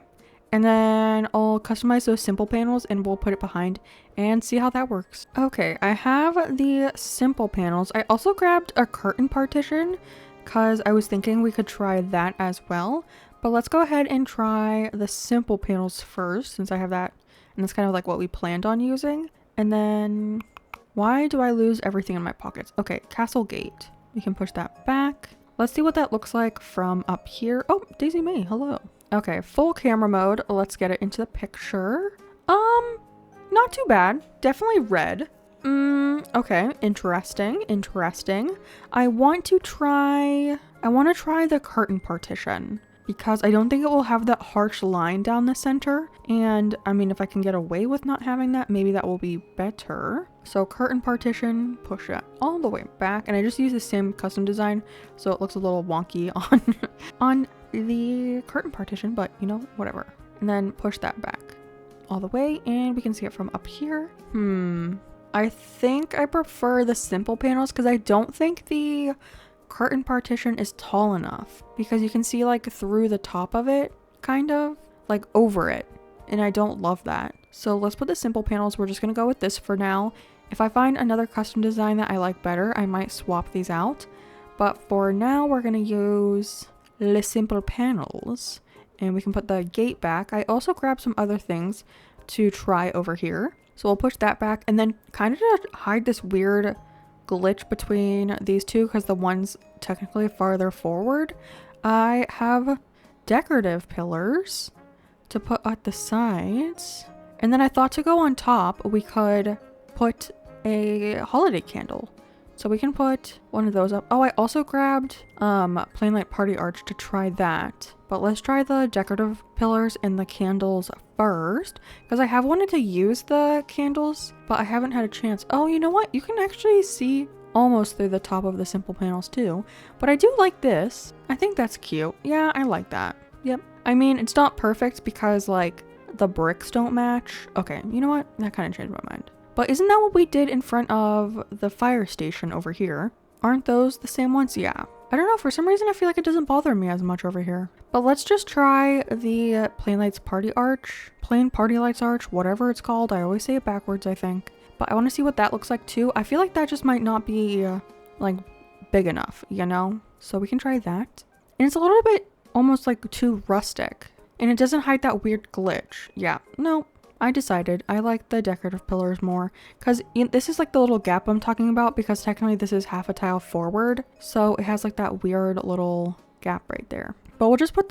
And then I'll customize those simple panels and we'll put it behind and see how that works. Okay, I have the simple panels. I also grabbed a curtain partition because I was thinking we could try that as well. But let's go ahead and try the simple panels first, since I have that. And that's kind of like what we planned on using. And then, why do I lose everything in my pockets? Okay, castle gate. We can push that back. Let's see what that looks like from up here. Oh, Daisy May, hello. Okay, full camera mode. Let's get it into the picture. Not too bad. Definitely red. Okay, interesting. I want to try the curtain partition because I don't think it will have that harsh line down the center. And I mean, if I can get away with not having that, maybe that will be better. So curtain partition, push it all the way back. And I just use the same custom design, so it looks a little wonky on the curtain partition, but you know, whatever. And then push that back all the way and we can see it from up here. I think I prefer the simple panels because I don't think the curtain partition is tall enough, because you can see like through the top of it, kind of like over it, and I don't love that. So let's put the simple panels. We're just gonna go with this for now. If I find another custom design that I like better, I might swap these out, but for now we're gonna use the simple panels and we can put the gate back. I also grabbed some other things to try over here, so we'll push that back and then kind of just hide this weird glitch between these two, because the one's technically farther forward. I have decorative pillars to put at the sides, and then I thought to go on top we could put a holiday candle, so we can put one of those up. Oh, I also grabbed plain light party arch to try that, but let's try the decorative pillars and the candles first, because I have wanted to use the candles but I haven't had a chance. Oh, you know what, you can actually see almost through the top of the simple panels too, but I do like this. I think that's cute. Yeah, I like that. Yep. I mean, it's not perfect because like the bricks don't match. Okay, you know what? That kind of changed my mind. But isn't that what we did in front of the fire station over here? Aren't those the same ones? Yeah. I don't know, for some reason I feel like it doesn't bother me as much over here. But let's just try the plain party lights arch, whatever it's called. I always say it backwards, I think. But I want to see what that looks like too. I feel like that just might not be like big enough, you know? So we can try that. And it's a little bit almost like too rustic. And it doesn't hide that weird glitch. Yeah, no. I decided I like the decorative pillars more because this is like the little gap I'm talking about, because technically this is half a tile forward, so it has like that weird little gap right there. But we'll just put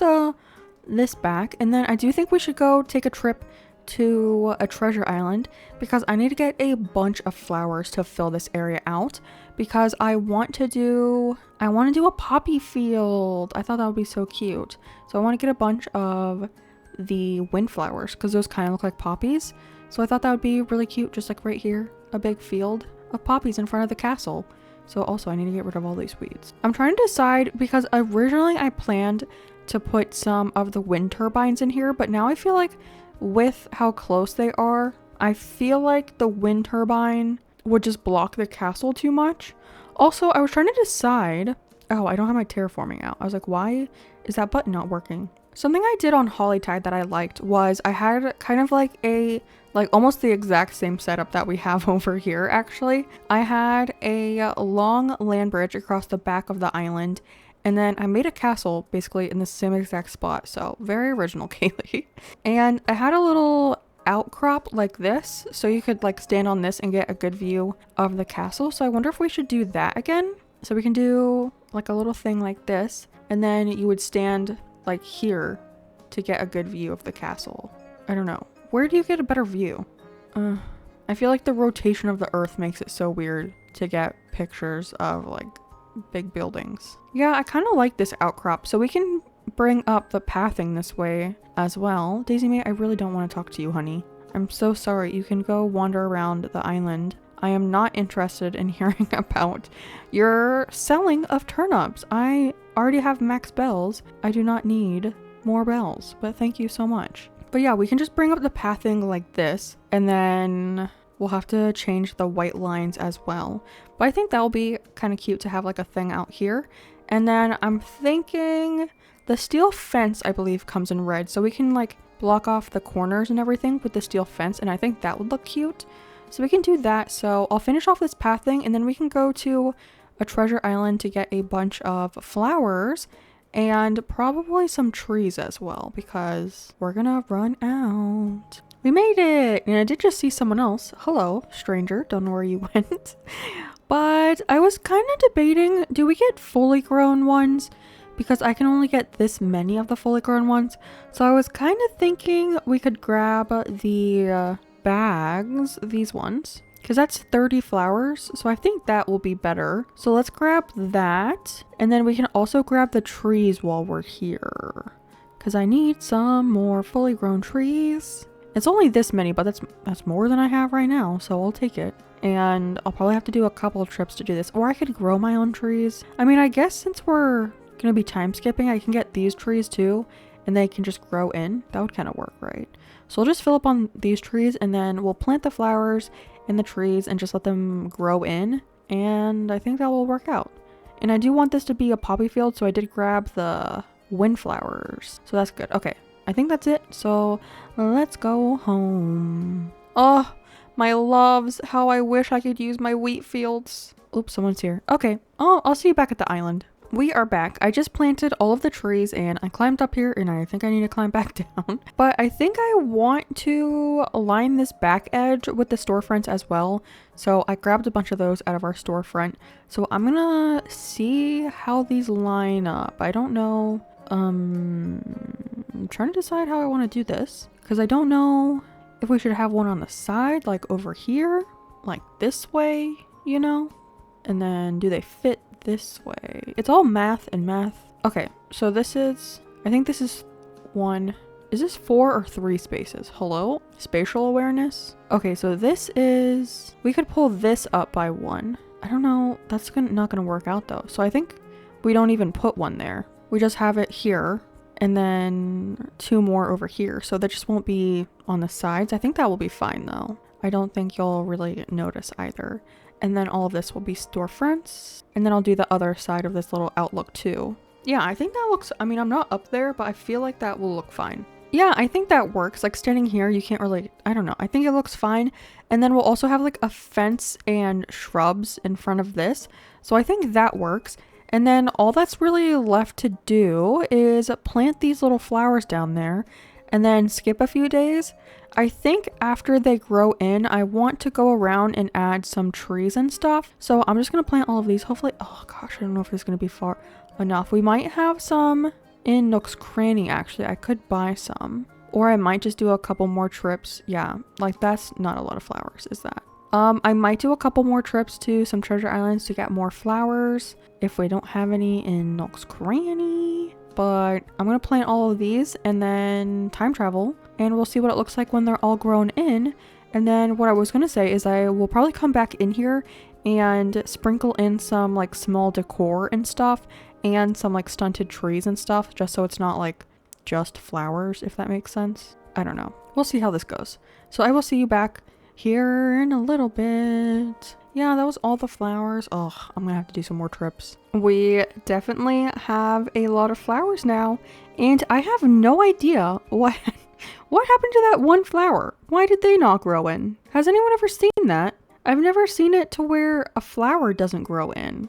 this back, and then I do think we should go take a trip to a treasure island because I need to get a bunch of flowers to fill this area out, because I want to do a poppy field. I thought that would be so cute. So I want to get a bunch of the windflowers because those kind of look like poppies. So I thought that would be really cute, just like right here, a big field of poppies in front of the castle. So also I need to get rid of all these weeds. I'm trying to decide because originally I planned to put some of the wind turbines in here, but now I feel like with how close they are, I feel like the wind turbine would just block the castle too much. Also, I was trying to decide, oh, I don't have my terraforming out. I was like, why is that button not working? Something I did on Hollytide that I liked was I had kind of like almost the exact same setup that we have over here actually. I had a long land bridge across the back of the island, and then I made a castle basically in the same exact spot. So very original, Kaylee. And I had a little outcrop like this, so you could like stand on this and get a good view of the castle. So I wonder if we should do that again. So we can do like a little thing like this, and then you would stand like here to get a good view of the castle. I don't know. Where do you get a better view? I feel like the rotation of the earth makes it so weird to get pictures of like big buildings. Yeah, I kind of like this outcrop, so we can bring up the pathing this way as well. Daisy May, I really don't want to talk to you, honey. I'm so sorry. You can go wander around the island. I am not interested in hearing about your selling of turnips. I already have max bells. I do not need more bells, but thank you so much. But yeah, we can just bring up the pathing like this, and then we'll have to change the white lines as well. But I think that'll be kind of cute to have like a thing out here. And then I'm thinking the steel fence, I believe, comes in red, so we can like block off the corners and everything with the steel fence, and I think that would look cute. So we can do that. So I'll finish off this pathing, and then we can go to a treasure island to get a bunch of flowers and probably some trees as well, because we're gonna run out. We made it! And I did just see someone else. Hello, stranger. Don't know where you went. But I was kind of debating, do we get fully grown ones? Because I can only get this many of the fully grown ones. So I was kind of thinking we could grab the bags, these ones, because that's 30 flowers, so I think that will be better. So let's grab that, and then we can also grab the trees while we're here, because I need some more fully grown trees. It's only this many, but that's more than I have right now, so I'll take it. And I'll probably have to do a couple of trips to do this, or I could grow my own trees. I mean, I guess since we're gonna be time skipping, I can get these trees too, and they can just grow in. That would kind of work, right? So I'll just fill up on these trees, and then we'll plant the flowers in the trees and just let them grow in, and I think that will work out. And I do want this to be a poppy field, so I did grab the windflowers, so that's good. Okay, I think that's it, so let's go home. Oh, my loves, how I wish I could use my wheat fields. Oops, someone's here. Okay, oh, I'll see you back at the island. We are back. I just planted all of the trees and I climbed up here, and I think I need to climb back down. But I think I want to line this back edge with the storefronts as well. So I grabbed a bunch of those out of our storefront. So I'm gonna see how these line up. I don't know. I'm trying to decide how I want to do this, because I don't know if we should have one on the side, like over here, like this way, you know? And then do they fit this way? It's all math and math. Okay, so this is, I think this is one. Is this 4 or 3 spaces? Hello? Spatial awareness? Okay, so this is, we could pull this up by 1. I don't know. That's not gonna work out though. So I think we don't even put one there. We just have it here, and then 2 more over here. So that just won't be on the sides. I think that will be fine though. I don't think you'll really notice either. And then all of this will be storefronts. And then I'll do the other side of this little outlook too. Yeah, I think that looks, I mean, I'm not up there, but I feel like that will look fine. Yeah, I think that works. Like standing here, you can't really, I don't know. I think it looks fine. And then we'll also have like a fence and shrubs in front of this. So I think that works. And then all that's really left to do is plant these little flowers down there and then skip a few days. I think after they grow in, I want to go around and add some trees and stuff. So I'm just going to plant all of these. Hopefully, oh gosh, I don't know if it's going to be far enough. We might have some in Nook's Cranny, actually. I could buy some. Or I might just do a couple more trips. Yeah, like that's not a lot of flowers, is that? I might do a couple more trips to some treasure islands to get more flowers if we don't have any in Nook's Cranny. But I'm going to plant all of these and then time travel. And we'll see what it looks like when they're all grown in. And then what I was going to say is I will probably come back in here and sprinkle in some like small decor and stuff. And some like stunted trees and stuff, just so it's not like just flowers, if that makes sense. I don't know. We'll see how this goes. So I will see you back here in a little bit. Yeah, that was all the flowers. Oh, I'm gonna have to do some more trips. We definitely have a lot of flowers now, and I have no idea what happened to that one flower. Why did they not grow in? Has anyone ever seen that? I've never seen it to where a flower doesn't grow in.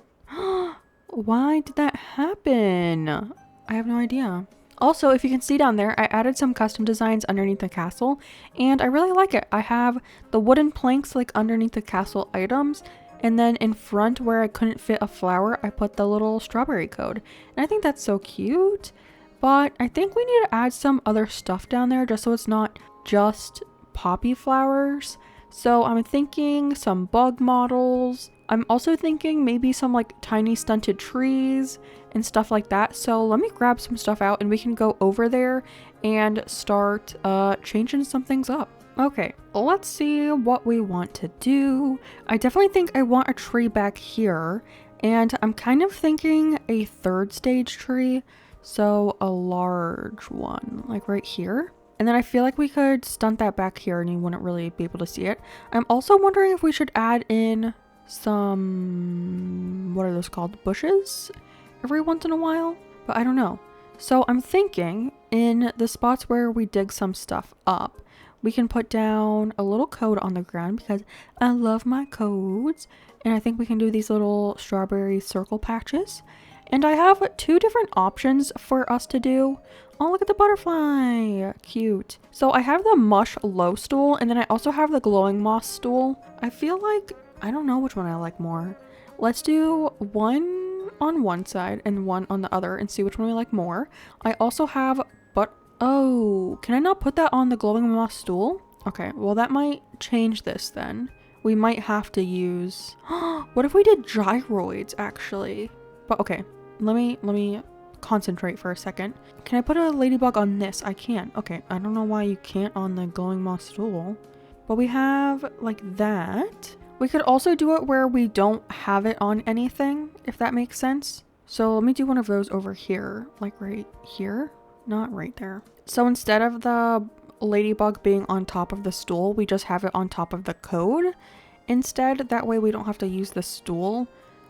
Why did that happen? I have no idea. Also, if you can see down there, I added some custom designs underneath the castle, and I really like it. I have the wooden planks like underneath the castle items, and then in front where I couldn't fit a flower, I put the little strawberry code. And I think that's so cute, but I think we need to add some other stuff down there just so it's not just poppy flowers. So I'm thinking some bug models. I'm also thinking maybe some like tiny stunted trees and stuff like that. So let me grab some stuff out and we can go over there and start changing some things up. Okay, let's see what we want to do. I definitely think I want a tree back here, and I'm kind of thinking a 3rd stage tree. So a large one, like right here. And then I feel like we could stunt that back here and you wouldn't really be able to see it. I'm also wondering if we should add in some, what are those called, bushes every once in a while, but I don't know. So I'm thinking in the spots where we dig some stuff up, we can put down a little code on the ground because I love my codes. And I think we can do these little strawberry circle patches. And I have 2 different options for us to do. Oh, look at the butterfly. Cute. So I have the mush low stool, and then I also have the glowing moss stool. I feel like, I don't know which one I like more. Let's do one on one side and one on the other and see which one we like more. I also have, oh, can I not put that on the glowing moss stool? Okay, well that might change this then. We might have to use, what if we did gyroids actually? But okay, let me concentrate for a second. Can I put a ladybug on this? I can. Okay, I don't know why you can't on the glowing moss stool. But we have like that. We could also do it where we don't have it on anything, if that makes sense. So let me do one of those over here, like right here, not right there. So instead of the ladybug being on top of the stool, we just have it on top of the code instead. That way we don't have to use the stool,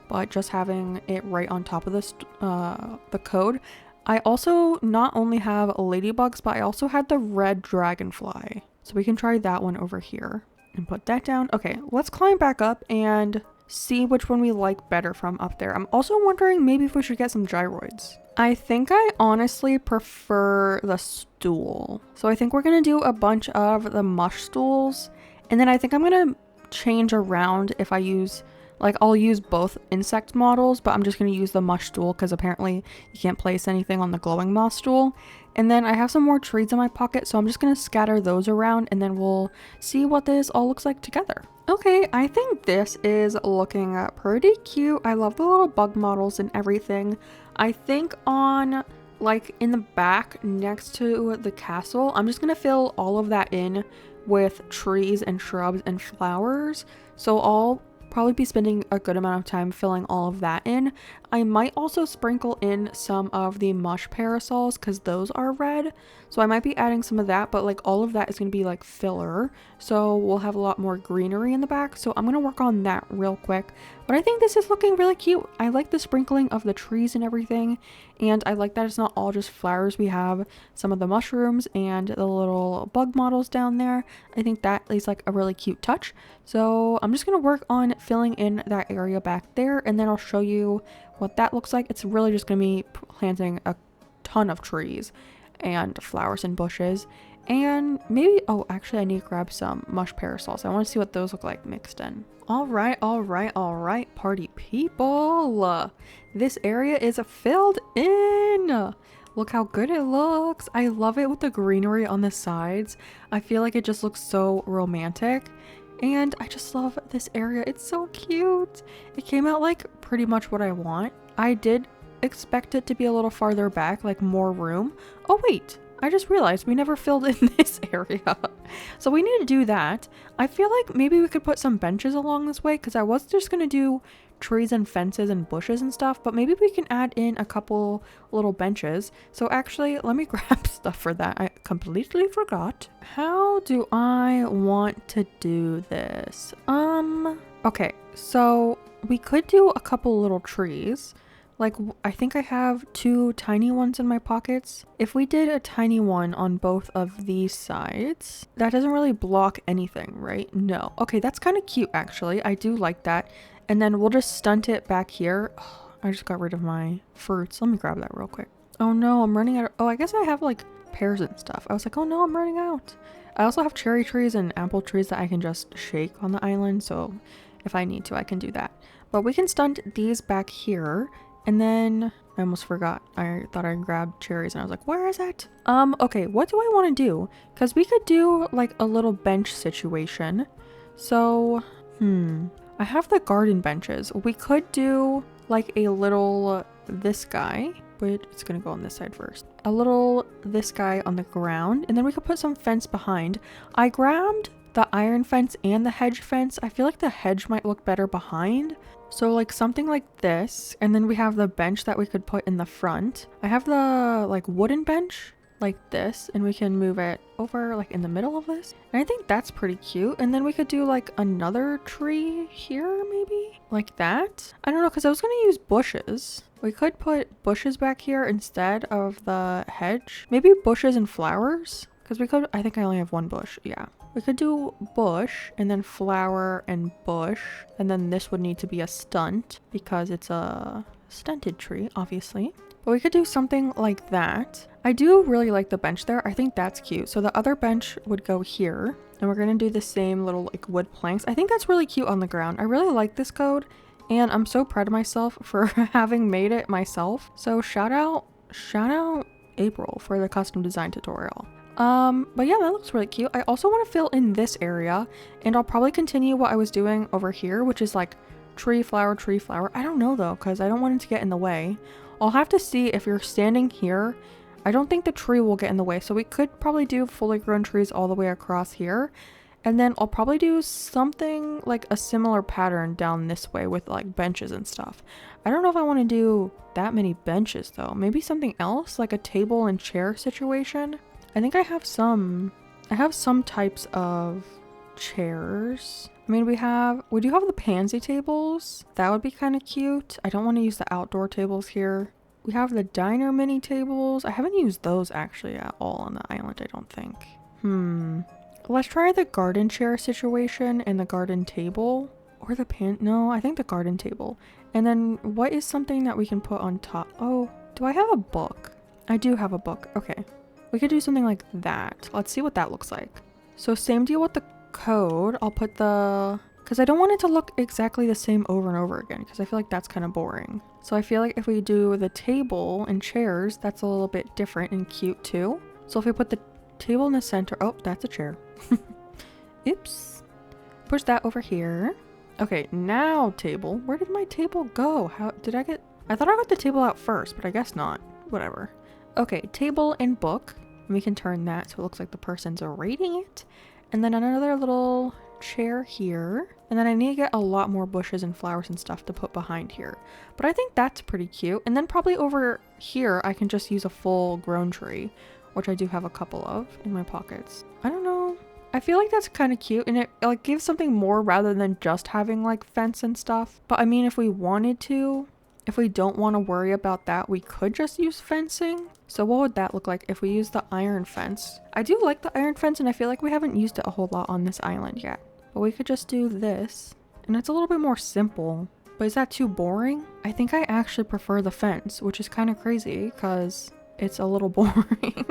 but just having it right on top of the code. I also not only have ladybugs, but I also had the red dragonfly. So we can try that one over here and put that down. Okay, let's climb back up and see which one we like better from up there. I'm also wondering maybe if we should get some gyroids. I think I honestly prefer the stool. So I think we're gonna do a bunch of the mush stools. And then I think I'm gonna change around if I use, like I'll use both insect models, but I'm just gonna use the mush stool because apparently you can't place anything on the glowing moss stool. And then I have some more trees in my pocket, so I'm just gonna scatter those around and then we'll see what this all looks like together. Okay, I think this is looking pretty cute. I love the little bug models and everything. I think on like in the back next to the castle, I'm just gonna fill all of that in with trees and shrubs and flowers. So I'll probably be spending a good amount of time filling all of that in. I might also sprinkle in some of the mush parasols because those are red. So I might be adding some of that, but like all of that is going to be like filler. So we'll have a lot more greenery in the back. So I'm going to work on that real quick. But I think this is looking really cute. I like the sprinkling of the trees and everything. And I like that it's not all just flowers. We have some of the mushrooms and the little bug models down there. I think that is like a really cute touch. So I'm just going to work on filling in that area back there, and then I'll show you what that looks like. It's really just going to be planting a ton of trees and flowers and bushes, and maybe, oh, actually I need to grab some mush parasols. I want to see what those look like mixed in. All right, party people. This area is filled in. Look how good it looks. I love it with the greenery on the sides. I feel like it just looks so romantic. And I just love this area. It's so cute. It came out like pretty much what I want. I did expect it to be a little farther back, like more room. Oh wait, I just realized we never filled in this area. So we need to do that. I feel like maybe we could put some benches along this way, because I was just going to do trees and fences and bushes and stuff, but maybe we can add in a couple little benches. So actually, let me grab stuff for that. I completely forgot. How do I want to do this? Okay, so we could do a couple little trees. Like, I think I have 2 tiny ones in my pockets. If we did a tiny one on both of these sides, that doesn't really block anything, right? No. Okay, that's kind of cute, actually. I do like that. And then we'll just stunt it back here. Oh, I just got rid of my fruits. Let me grab that real quick. Oh no, I'm running out of... Oh, I guess I have like pears and stuff. I was like, oh no, I'm running out. I also have cherry trees and apple trees that I can just shake on the island. So if I need to, I can do that. But we can stunt these back here. And then I almost forgot. I thought I grabbed cherries and I was like, where is it? Okay, what do I want to do? Because we could do like a little bench situation. So, I have the garden benches. We could do like a little this guy, but it's gonna go on this side first. A little this guy on the ground, and then we could put some fence behind. I grabbed the iron fence and the hedge fence. I feel like the hedge might look better behind. So like something like this, and then we have the bench that we could put in the front. I have the like wooden bench like this, and we can move it over like in the middle of this. And I think that's pretty cute. And then we could do like another tree here, maybe like that. I don't know, because I was going to use bushes. We could put bushes back here instead of the hedge. Maybe bushes and flowers, because we could, I think I only have one bush. Yeah. We could do bush and then flower and bush. And then this would need to be a stunt because it's a stunted tree, obviously. But we could do something like that. I do really like the bench there. I think that's cute. So the other bench would go here. And we're going to do the same little like wood planks. I think that's really cute on the ground. I really like this code. And I'm so proud of myself for having made it myself. So shout out April for the custom design tutorial. But yeah, that looks really cute. I also want to fill in this area, and I'll probably continue what I was doing over here, which is like tree, flower, tree, flower. I don't know though, because I don't want it to get in the way. I'll have to see if you're standing here. I don't think the tree will get in the way, so we could probably do fully grown trees all the way across here. And then I'll probably do something like a similar pattern down this way with like benches and stuff. I don't know if I want to do that many benches though. Maybe something else, like a table and chair situation. I think I have some types of chairs. I mean, we do have the pansy tables. That would be kind of cute. I don't want to use the outdoor tables here. We have the diner mini tables. I haven't used those actually at all on the island, I don't think. Let's try the garden chair situation and the garden table. Or the no, I think the garden table. And then what is something that we can put on top? Oh, do I have a book? I do have a book. Okay. We could do something like that. Let's see what that looks like. So same deal with the code. I'll put because I don't want it to look exactly the same over and over again, because I feel like that's kind of boring. So I feel like if we do the table and chairs, that's a little bit different and cute too. So if we put the table in the center, oh, that's a chair. Oops. Push that over here. Okay, now table. Where did my table go? How did I thought I got the table out first, but I guess not. Whatever. Okay, table and book. And we can turn that so it looks like the person's rating it. And then another little chair here. And then I need to get a lot more bushes and flowers and stuff to put behind here. But I think that's pretty cute. And then probably over here, I can just use a full grown tree, which I do have a couple of in my pockets. I don't know. I feel like that's kind of cute, and it like gives something more rather than just having like fence and stuff. But I mean, if we wanted to, if we don't want to worry about that, we could just use fencing. So what would that look like if we use the iron fence? I do like the iron fence, and I feel like we haven't used it a whole lot on this island yet. But we could just do this, and it's a little bit more simple. But is that too boring? I think I actually prefer the fence, which is kind of crazy because it's a little boring.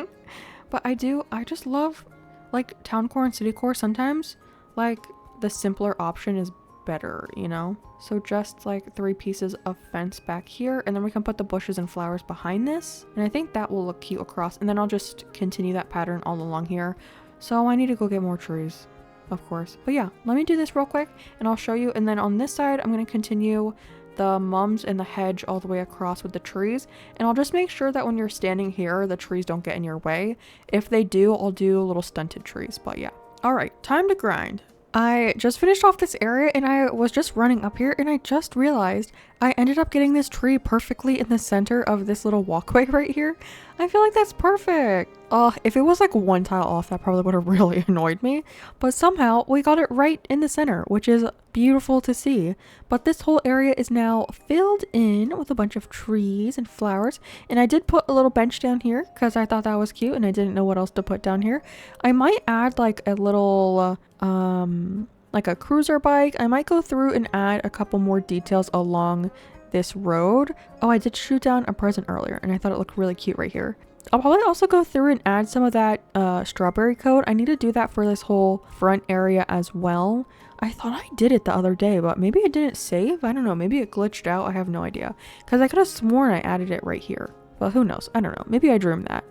But I just love like town core and city core. Sometimes like the simpler option is better, you know? So just like 3 pieces of fence back here, and then we can put the bushes and flowers behind this, and I think that will look cute across. And then I'll just continue that pattern all along here. So I need to go get more trees, of course. But yeah, let me do this real quick and I'll show you. And then on this side, I'm going to continue the mums and the hedge all the way across with the trees. And I'll just make sure that when you're standing here, the trees don't get in your way. If they do, I'll do little stunted trees. But yeah. All right, time to grind. I just finished off this area and I was just running up here and I just realized I ended up getting this tree perfectly in the center of this little walkway right here. I feel like that's perfect. If it was like 1 tile off, that probably would have really annoyed me. But somehow we got it right in the center, which is beautiful to see. But this whole area is now filled in with a bunch of trees and flowers. And I did put a little bench down here because I thought that was cute and I didn't know what else to put down here. I might add like a little, like a cruiser bike. I might go through and add a couple more details along this road. Oh, I did shoot down a present earlier and I thought it looked really cute right here. I'll probably also go through and add some of that strawberry coat. I need to do that for this whole front area as well. I thought I did it the other day, but maybe it didn't save. I don't know. Maybe it glitched out. I have no idea. Because I could have sworn I added it right here. But who knows? I don't know. Maybe I dreamed that.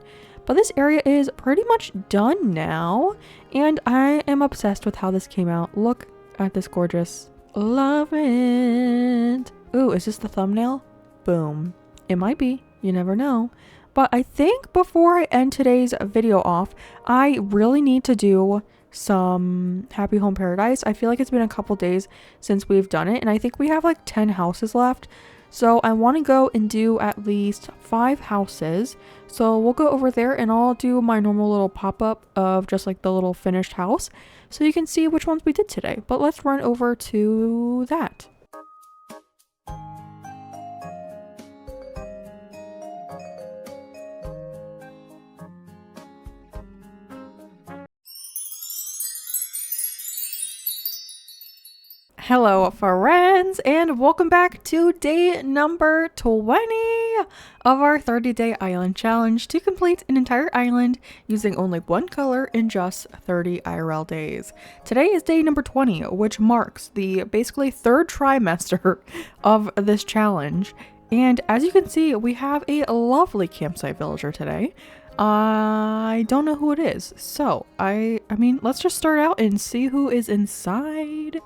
But this area is pretty much done now. And I am obsessed with how this came out. Look at this gorgeous. Love it. Ooh, is this the thumbnail? Boom. It might be. You never know. But I think before I end today's video off, I really need to do some Happy Home Paradise. I feel like it's been a couple days since we've done it, and I think we have like 10 houses left. So I want to go and do at least 5 houses. So we'll go over there and I'll do my normal little pop-up of just like the little finished house so you can see which ones we did today. But let's run over to that. Hello friends, and welcome back to day number 20 of our 30-day island challenge to complete an entire island using only 1 color in just 30 IRL days. Today is day number 20, which marks the basically 3rd trimester of this challenge. And as you can see, we have a lovely campsite villager today. I don't know who it is, so I mean, let's just start out and see who is inside.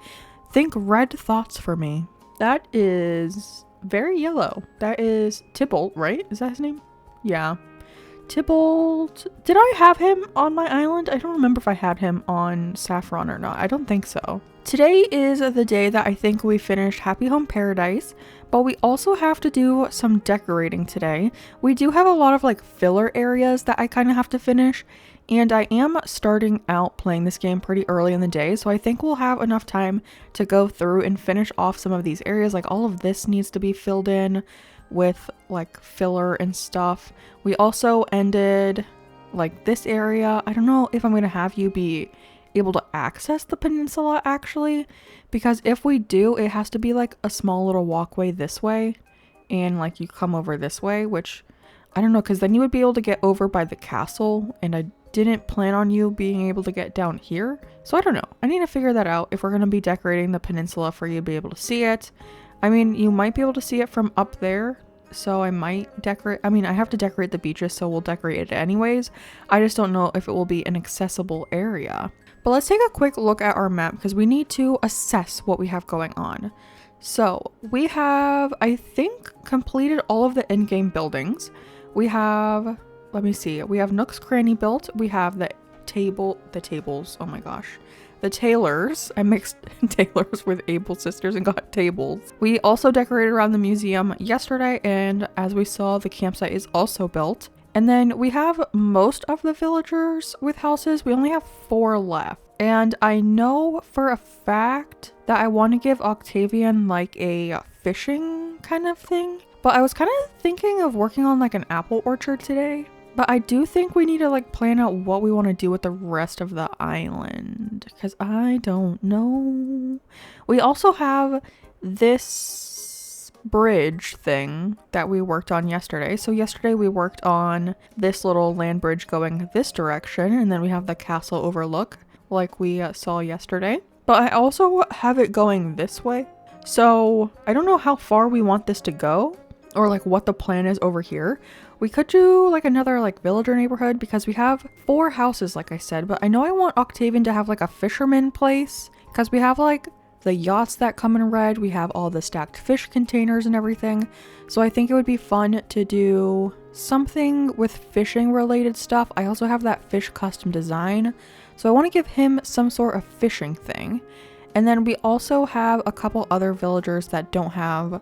Think red thoughts for me. That is very yellow. That is Tybalt, right? Is that his name? Yeah. Tybalt. Did I have him on my island? I don't remember if I had him on Saffron or not. I don't think so. Today is the day that I think we finished Happy Home Paradise, but we also have to do some decorating today. We do have a lot of like filler areas that I kind of have to finish. And I am starting out playing this game pretty early in the day, so I think we'll have enough time to go through and finish off some of these areas. Like all of this needs to be filled in with like filler and stuff. We also ended like this area. I don't know if I'm going to have you be able to access the peninsula actually, because if we do, it has to be like a small little walkway this way and like you come over this way, which I don't know, because then you would be able to get over by the castle, and I didn't plan on you being able to get down here. So I don't know. I need to figure that out if we're going to be decorating the peninsula for you to be able to see it. I mean, you might be able to see it from up there. So I might decorate. I mean, I have to decorate the beaches, so we'll decorate it anyways. I just don't know if it will be an accessible area. But let's take a quick look at our map because we need to assess what we have going on. So we have, I think, completed all of the in-game buildings. We have... Let me see. We have Nook's Cranny built. We have the tables. Oh my gosh. the Taylors. I mixed Taylors with Able sisters and got tables. We also decorated around the museum yesterday, and as we saw, the campsite is also built. And then we have most of the villagers with houses. We only have 4 left. And I know for a fact that I want to give Octavian like a fishing kind of thing. But I was kind of thinking of working on like an apple orchard today. But I do think we need to like plan out what we want to do with the rest of the island. Because I don't know. We also have this bridge thing that we worked on yesterday. So yesterday we worked on this little land bridge going this direction, and then we have the castle overlook like we saw yesterday. But I also have it going this way. So I don't know how far we want this to go or like what the plan is over here. We could do like another like villager neighborhood because we have 4 houses like I said, but I know I want Octavian to have like a fisherman place because we have like the yachts that come in red. We have all the stacked fish containers and everything. So I think it would be fun to do something with fishing related stuff. I also have that fish custom design. So I want to give him some sort of fishing thing. And then we also have a couple other villagers that don't have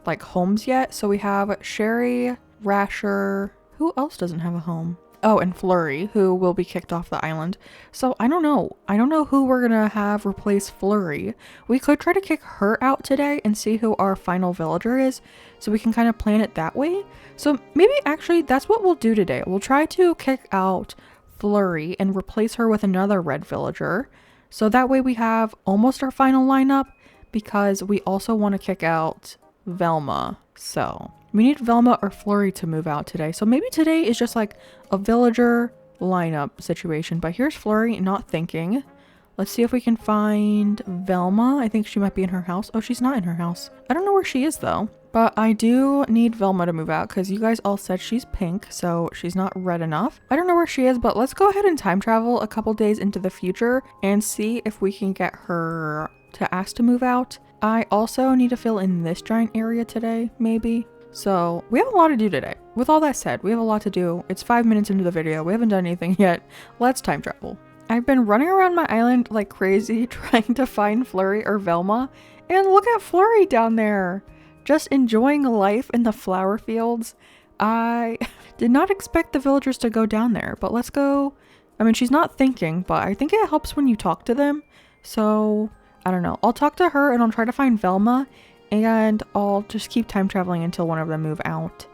like homes yet. So we have Sherry, Rasher, who else doesn't have a home? Oh, and Flurry, who will be kicked off the island. So I don't know. I don't know who we're gonna have replace Flurry. We could try to kick her out today and see who our final villager is, so we can kind of plan it that way. So maybe actually that's what we'll do today. We'll try to kick out Flurry and replace her with another red villager. So that way we have almost our final lineup, because we also want to kick out Velma. So we need Velma or Flurry to move out today. So maybe today is just like a villager lineup situation. But here's Flurry not thinking. Let's see if we can find Velma. I think she might be in her house. Oh, she's not in her house. I don't know where she is though. But I do need Velma to move out because you guys all said she's pink, so she's not red enough. I don't know where she is, but let's go ahead and time travel a couple days into the future and see if we can get her to ask to move out. I also need to fill in this giant area today, maybe. So we have a lot to do today. With all that said, we have a lot to do. It's 5 minutes into the video. We haven't done anything yet. Let's time travel. I've been running around my island like crazy trying to find Flurry or Velma. And look at Flurry down there, just enjoying life in the flower fields. I did not expect the villagers to go down there, but let's go. I mean, she's not thinking, but I think it helps when you talk to them. So I don't know. I'll talk to her and I'll try to find Velma. And I'll just keep time traveling until one of them move out.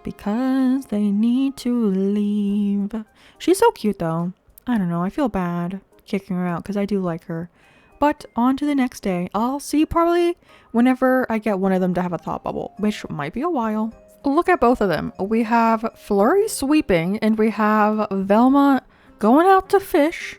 Because they need to leave. She's so cute though. I don't know. I feel bad kicking her out because I do like her. But on to the next day. I'll see probably whenever I get one of them to have a thought bubble, which might be a while. Look at both of them. We have Flurry sweeping and we have Velma going out to fish.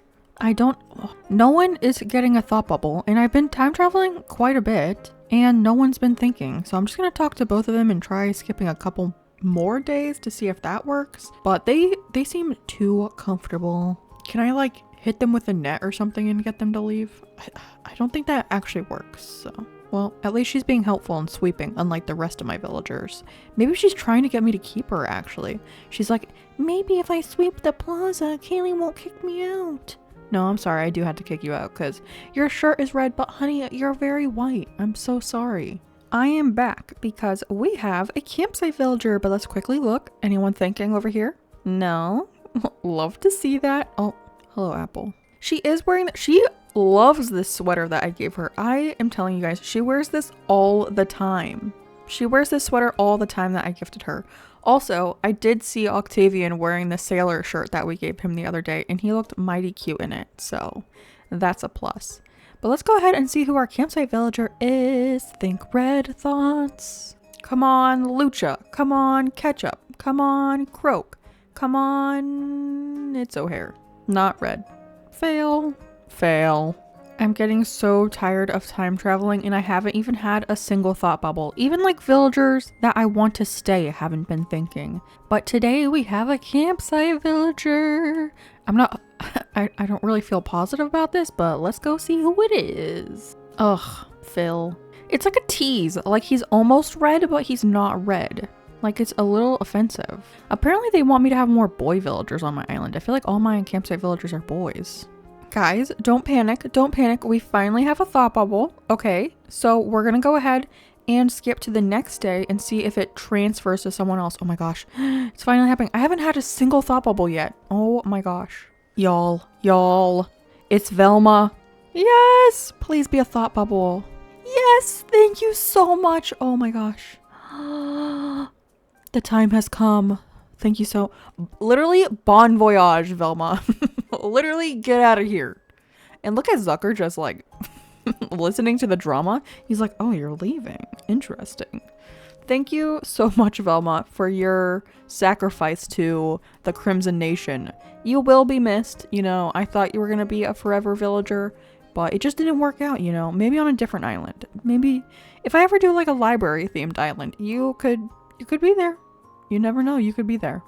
No one is getting a thought bubble, and I've been time traveling quite a bit. And no one's been thinking. So I'm just going to talk to both of them and try skipping a couple more days to see if that works. But they seem too comfortable. Can I like hit them with a net or something and get them to leave? I don't think that actually works. So, well, at least she's being helpful and sweeping, unlike the rest of my villagers. Maybe she's trying to get me to keep her actually. She's like, maybe if I sweep the plaza, Kaylee won't kick me out. No, I'm sorry. I do have to kick you out because your shirt is red, but honey, you're very white. I'm so sorry. I am back because we have a campsite villager, but let's quickly look. Anyone thinking over here? No. Love to see that. Oh, hello, Apple. She is wearing that. She loves this sweater that I gave her. I am telling you guys, she wears this all the time. She wears this sweater all the time that I gifted her. Also, I did see Octavian wearing the sailor shirt that we gave him the other day, and he looked mighty cute in it, so that's a plus. But let's go ahead and see who our campsite villager is. Think red thoughts. Come on, Lucha. Come on, Ketchup. Come on, Croak. Come on, it's O'Hare. Not red. Fail. Fail. I'm getting so tired of time traveling and I haven't even had a single thought bubble. Even like villagers that I want to stay haven't been thinking. But today we have a campsite villager. I don't really feel positive about this, but let's go see who it is. Ugh, Phil. It's like a tease. Like he's almost red, but he's not red. Like it's a little offensive. Apparently they want me to have more boy villagers on my island. I feel like all my campsite villagers are boys. Guys, don't panic. Don't panic. We finally have a thought bubble. Okay, so we're going to go ahead and skip to the next day and see if it transfers to someone else. Oh my gosh. It's finally happening. I haven't had a single thought bubble yet. Oh my gosh. Y'all. It's Velma. Yes. Please be a thought bubble. Yes. Thank you so much. Oh my gosh. The time has come. Thank you so. Literally, bon voyage, Velma. Literally, get out of here. And look at Zucker just like listening to the drama. He's like, oh, you're leaving. Interesting. Thank you so much, Velma, for your sacrifice to the Crimson Nation. You will be missed. You know, I thought you were going to be a forever villager, but it just didn't work out, you know. Maybe on a different island. Maybe if I ever do like a library themed island, you could be there. You never know, you could be there.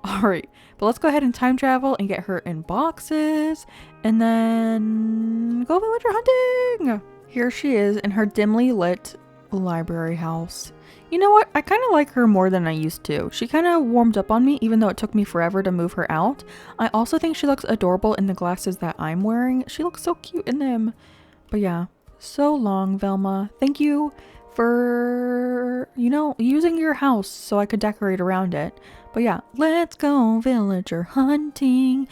All right, but let's go ahead and time travel and get her in boxes and then go villager hunting. Here she is in her dimly lit library house. You know what? I kind of like her more than I used to. She kind of warmed up on me even though it took me forever to move her out. I also think she looks adorable in the glasses that I'm wearing. She looks so cute in them. But yeah, so long, Velma. Thank you for, you know, using your house so I could decorate around it. But yeah, let's go villager hunting.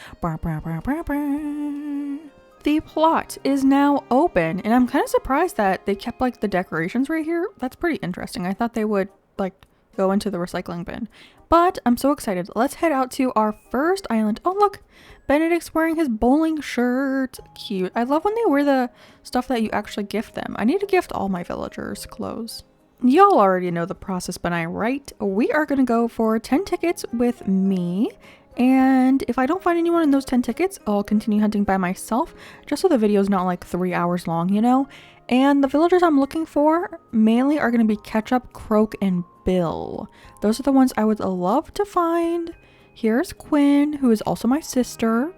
The plot is now open, and I'm kind of surprised that they kept like the decorations right here. That's pretty interesting. I thought they would like go into the recycling bin, but I'm so excited. Let's head out to our first island. Oh look, Benedict's wearing his bowling shirt. Cute. I love when they wear the stuff that you actually gift them. I need to gift all my villagers clothes. Y'all already know the process, but I'm right. We are gonna go for 10 tickets with me. And if I don't find anyone in those 10 tickets, I'll continue hunting by myself, just so the video is not like 3 hours long, you know? And the villagers I'm looking for mainly are going to be Ketchup, Croak, and Bill. Those are the ones I would love to find. Here's Quinn, who is also my sister.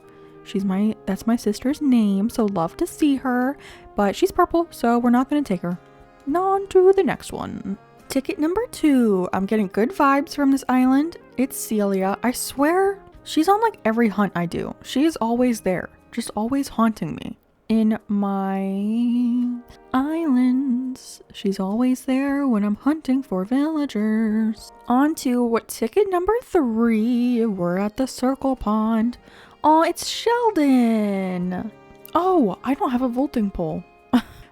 That's my sister's name, so love to see her. But she's purple, so we're not going to take her. On to the next one. Ticket number 2. I'm getting good vibes from this island. It's Celia. I swear, she's on like every hunt I do. She is always there, just always haunting me. In my islands, she's always there when I'm hunting for villagers. On to ticket number 3. We're at the circle pond. Oh, it's Sheldon. Oh, I don't have a vaulting pole.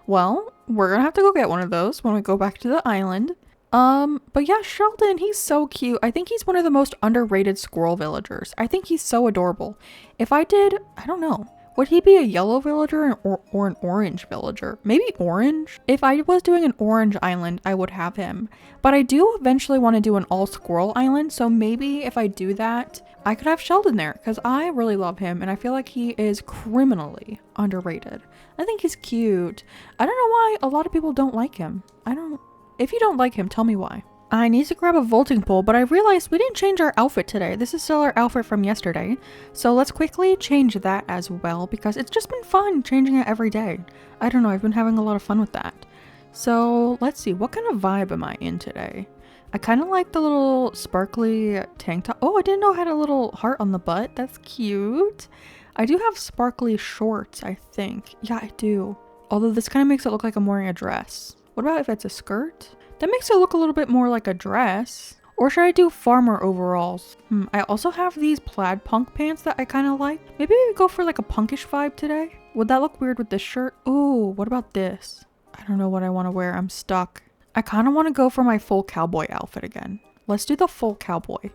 Well, we're gonna have to go get one of those when we go back to the island. But yeah, Sheldon, he's so cute. I think he's one of the most underrated squirrel villagers. I think he's so adorable. If I did, I don't know, would he be a yellow villager or an orange villager? Maybe orange? If I was doing an orange island, I would have him. But I do eventually want to do an all squirrel island, so maybe if I do that, I could have Sheldon there because I really love him and I feel like he is criminally underrated. I think he's cute. I don't know why a lot of people don't like him. If you don't like him, tell me why. I need to grab a vaulting pole, but I realized we didn't change our outfit today. This is still our outfit from yesterday. So let's quickly change that as well because it's just been fun changing it every day. I don't know, I've been having a lot of fun with that. So let's see, what kind of vibe am I in today? I kind of like the little sparkly tank top. Oh, I didn't know I had a little heart on the butt. That's cute. I do have sparkly shorts, I think. Yeah, I do. Although this kind of makes it look like I'm wearing a dress. What about if it's a skirt? That makes it look a little bit more like a dress. Or should I do farmer overalls? I also have these plaid punk pants that I kind of like. Maybe we go for like a punkish vibe today. Would that look weird with this shirt? Ooh, what about this? I don't know what I want to wear. I'm stuck. I kind of want to go for my full cowboy outfit again. Let's do the full cowboy.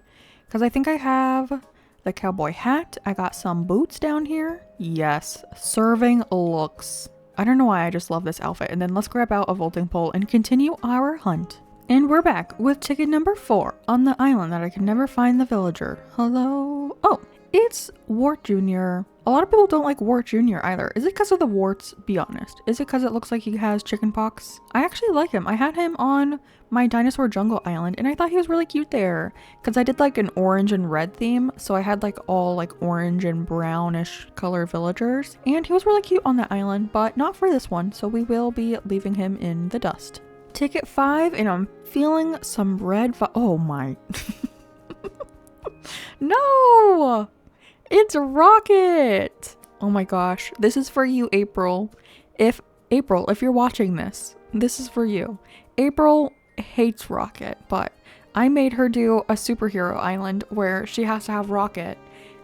Because I think I have the cowboy hat. I got some boots down here. Yes, serving looks. I don't know why I just love this outfit. And then let's grab out a vaulting pole and continue our hunt. And we're back with ticket number 4 on the island that I can never find the villager. Hello? Oh, it's Wart Jr. A lot of people don't like Wart Jr. either. Is it because of the warts? Be honest. Is it because it looks like he has chicken pox? I actually like him. I had him on my dinosaur jungle island and I thought he was really cute there because I did like an orange and red theme. So I had like all like orange and brownish color villagers and he was really cute on that island, but not for this one. So we will be leaving him in the dust. Ticket 5 and I'm feeling some red oh my. No! It's Rocket! Oh my gosh. This is for you, April. If you're watching this, this is for you. April hates Rocket, but I made her do a superhero island where she has to have Rocket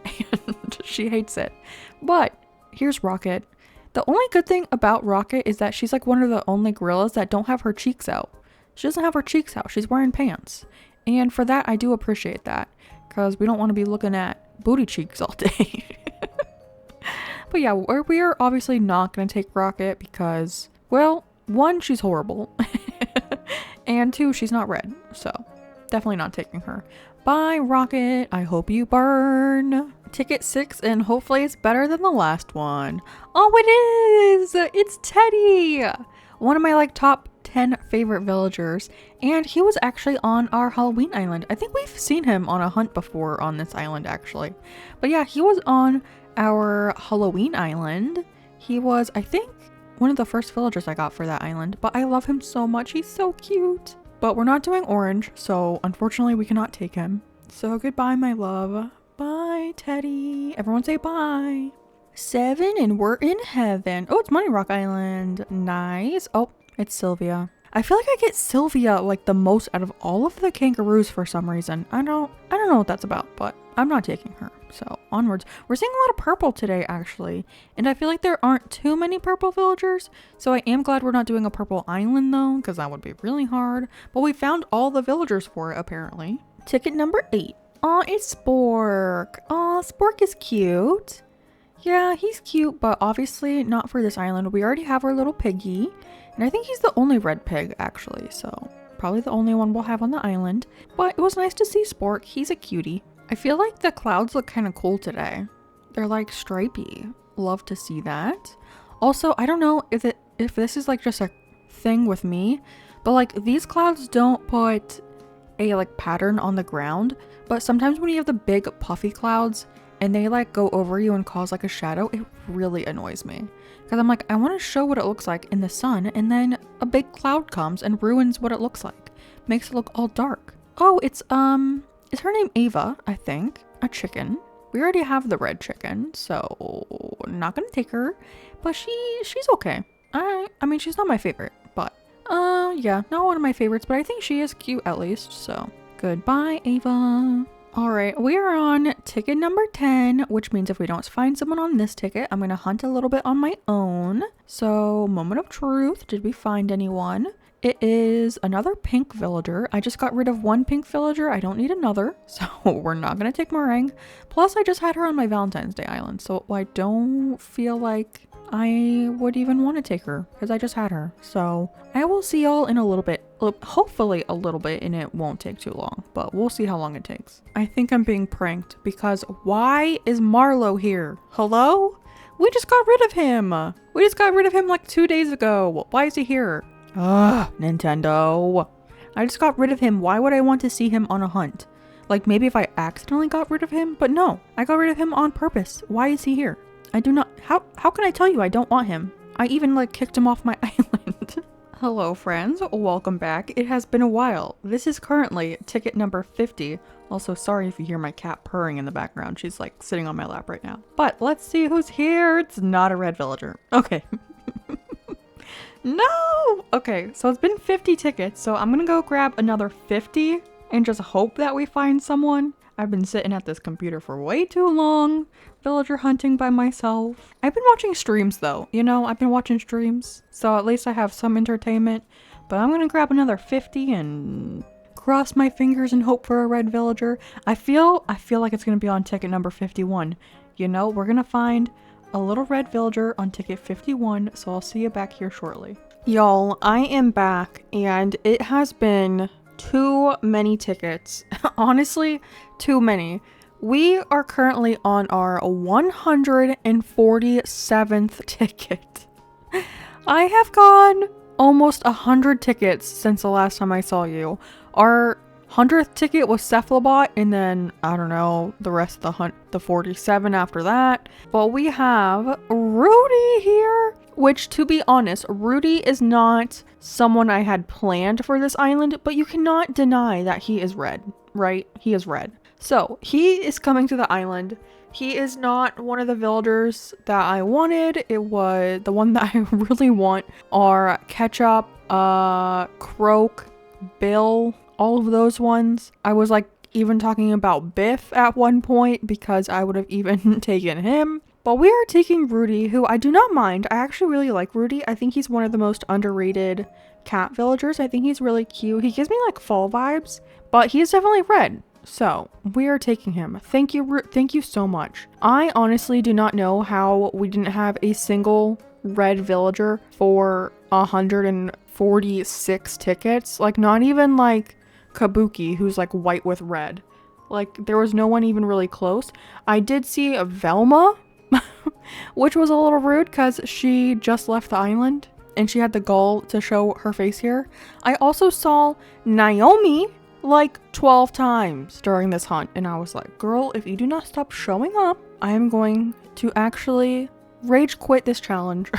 and she hates it. But here's Rocket. The only good thing about Rocket is that she's like one of the only gorillas that don't have her cheeks out. She doesn't have her cheeks out. She's wearing pants. And for that, I do appreciate that because we don't want to be looking at booty cheeks all day. But yeah, we are obviously not going to take Rocket because, well, one, she's horrible. And two, she's not red. So definitely not taking her. Bye, Rocket. I hope you burn. Ticket 6, and hopefully it's better than the last one. Oh, it is! It's Teddy! One of my like top 10 favorite villagers, and he was actually on our Halloween island. I think we've seen him on a hunt before on this island actually. But yeah, he was on our Halloween island. He was, I think, one of the first villagers I got for that island, but I love him so much. He's so cute. But we're not doing orange, so unfortunately we cannot take him. So goodbye, my love. Bye, Teddy. Everyone say bye. 7 and we're in heaven. Oh, it's Money Rock Island. Nice. Oh, it's Sylvia. I feel like I get Sylvia like the most out of all of the kangaroos for some reason. I don't know what that's about, but I'm not taking her. So onwards. We're seeing a lot of purple today actually, and I feel like there aren't too many purple villagers, so I am glad we're not doing a purple island though, because that would be really hard. But we found all the villagers for it apparently. Ticket number 8. Aw, it's Spork. Aw, Spork is cute. Yeah, he's cute, but obviously not for this island. We already have our little piggy, and I think he's the only red pig actually, so probably the only one we'll have on the island. But it was nice to see Spork. He's a cutie. I feel like the clouds look kind of cool today. They're like stripy. Love to see that. Also, I don't know if this is like just a thing with me, but like these clouds don't put a like pattern on the ground, but sometimes when you have the big puffy clouds and they like go over you and cause like a shadow, it really annoys me because I'm like, I want to show what it looks like in the sun, and then a big cloud comes and ruins what it looks like, makes it look all dark. Oh, it's is her name Ava? I think. A chicken. We already have the red chicken, so not gonna take her, but she's okay. I mean, she's not my favorite, but yeah, not one of my favorites, but I think she is cute at least. So goodbye, Ava. All right, we are on ticket number 10, which means if we don't find someone on this ticket, I'm going to hunt a little bit on my own. So moment of truth. Did we find anyone? It is another pink villager. I just got rid of one pink villager. I don't need another. So we're not going to take Meringue. Plus, I just had her on my Valentine's Day island. So I don't feel like I would even want to take her because I just had her. So I will see y'all in a little bit. Hopefully a little bit, and it won't take too long, but we'll see how long it takes. I think I'm being pranked because why is Marlo here? Hello? We just got rid of him. We just got rid of him like 2 days ago. Why is he here? Ugh, Nintendo. I just got rid of him. Why would I want to see him on a hunt? Like maybe if I accidentally got rid of him, but no, I got rid of him on purpose. Why is he here? I do not, how can I tell you I don't want him? I even like kicked him off my island. Hello friends, welcome back. It has been a while. This is currently ticket number 50. Also, sorry if you hear my cat purring in the background. She's like sitting on my lap right now. But let's see who's here. It's not a red villager. Okay. No! Okay, so it's been 50 tickets, so I'm gonna go grab another 50 and just hope that we find someone. I've been sitting at this computer for way too long, villager hunting by myself. I've been watching streams though, you know, I've been watching streams, so at least I have some entertainment. But I'm gonna grab another 50 and cross my fingers and hope for a red villager. I feel like it's gonna be on ticket number 51. You know, we're gonna find a little red villager on ticket 51, so I'll see you back here shortly. Y'all, I am back, and it has been too many tickets. Honestly, too many. We are currently on our 147th ticket. I have gone almost 100 tickets since the last time I saw you. Our 100th ticket was Cephalobot, and then, I don't know, the rest of the 47 after that. But we have Rudy here, which, to be honest, Rudy is not someone I had planned for this island, but you cannot deny that he is red, right? He is red. So he is coming to the island. He is not one of the villagers that I wanted. It was the one that I really want are Ketchup, Croak, Bill, all of those ones. I was like even talking about Biff at one point because I would have even taken him. But we are taking Rudy, who I do not mind. I actually really like Rudy. I think he's one of the most underrated cat villagers. I think he's really cute. He gives me like fall vibes, but he is definitely red. So we are taking him. Thank you so much. I honestly do not know how we didn't have a single red villager for 146 tickets. Like not even like Kabuki, who's like white with red. Like there was no one even really close. I did see a Velma, which was a little rude because she just left the island and she had the gall to show her face here. I also saw Naomi like 12 times during this hunt, and I was like, girl, if you do not stop showing up, I am going to actually rage quit this challenge.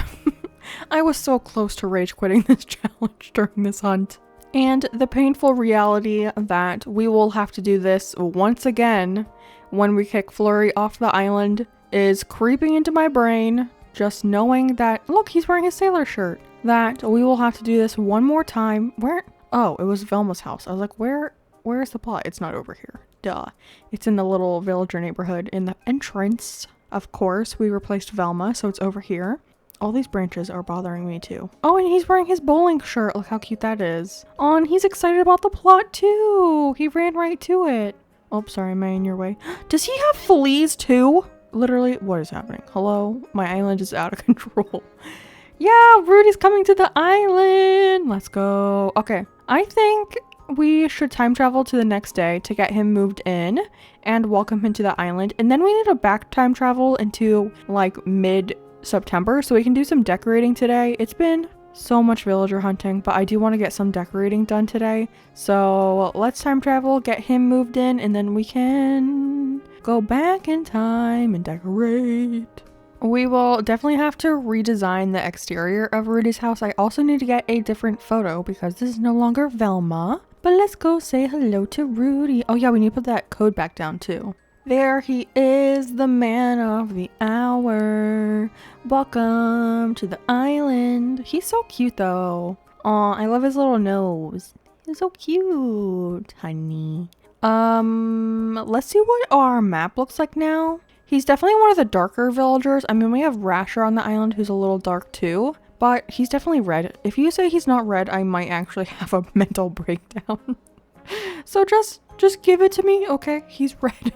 I was so close to rage quitting this challenge during this hunt. And the painful reality that we will have to do this once again when we kick Flurry off the island is creeping into my brain, just knowing that, look, he's wearing his sailor shirt, that we will have to do this one more time. Where? Oh, it was Velma's house. I was like, where's the plot? It's not over here. Duh. It's in the little villager neighborhood in the entrance. Of course, we replaced Velma, so it's over here. All these branches are bothering me too. Oh, and he's wearing his bowling shirt. Look how cute that is. Oh, and he's excited about the plot too. He ran right to it. Oh, sorry, am I in your way? Does he have fleas too? Literally, what is happening? Hello? My island is out of control. Yeah, Rudy's coming to the island. Let's go. Okay, I think we should time travel to the next day to get him moved in and welcome him to the island. And then we need to back time travel into like mid-September so we can do some decorating today. It's been so much villager hunting, but I do want to get some decorating done today. So let's time travel, get him moved in, and then we can go back in time and decorate. We will definitely have to redesign the exterior of Rudy's house. I also need to get a different photo because this is no longer Velma. But let's go say hello to Rudy. Oh yeah, we need to put that code back down too. There he is, the man of the hour. Welcome to the island. He's so cute though. Aw, I love his little nose. He's so cute, honey. Let's see what our map looks like now. He's definitely one of the darker villagers. I mean, we have Rasher on the island who's a little dark too, but he's definitely red. If you say he's not red, I might actually have a mental breakdown. So just give it to me, okay? He's red.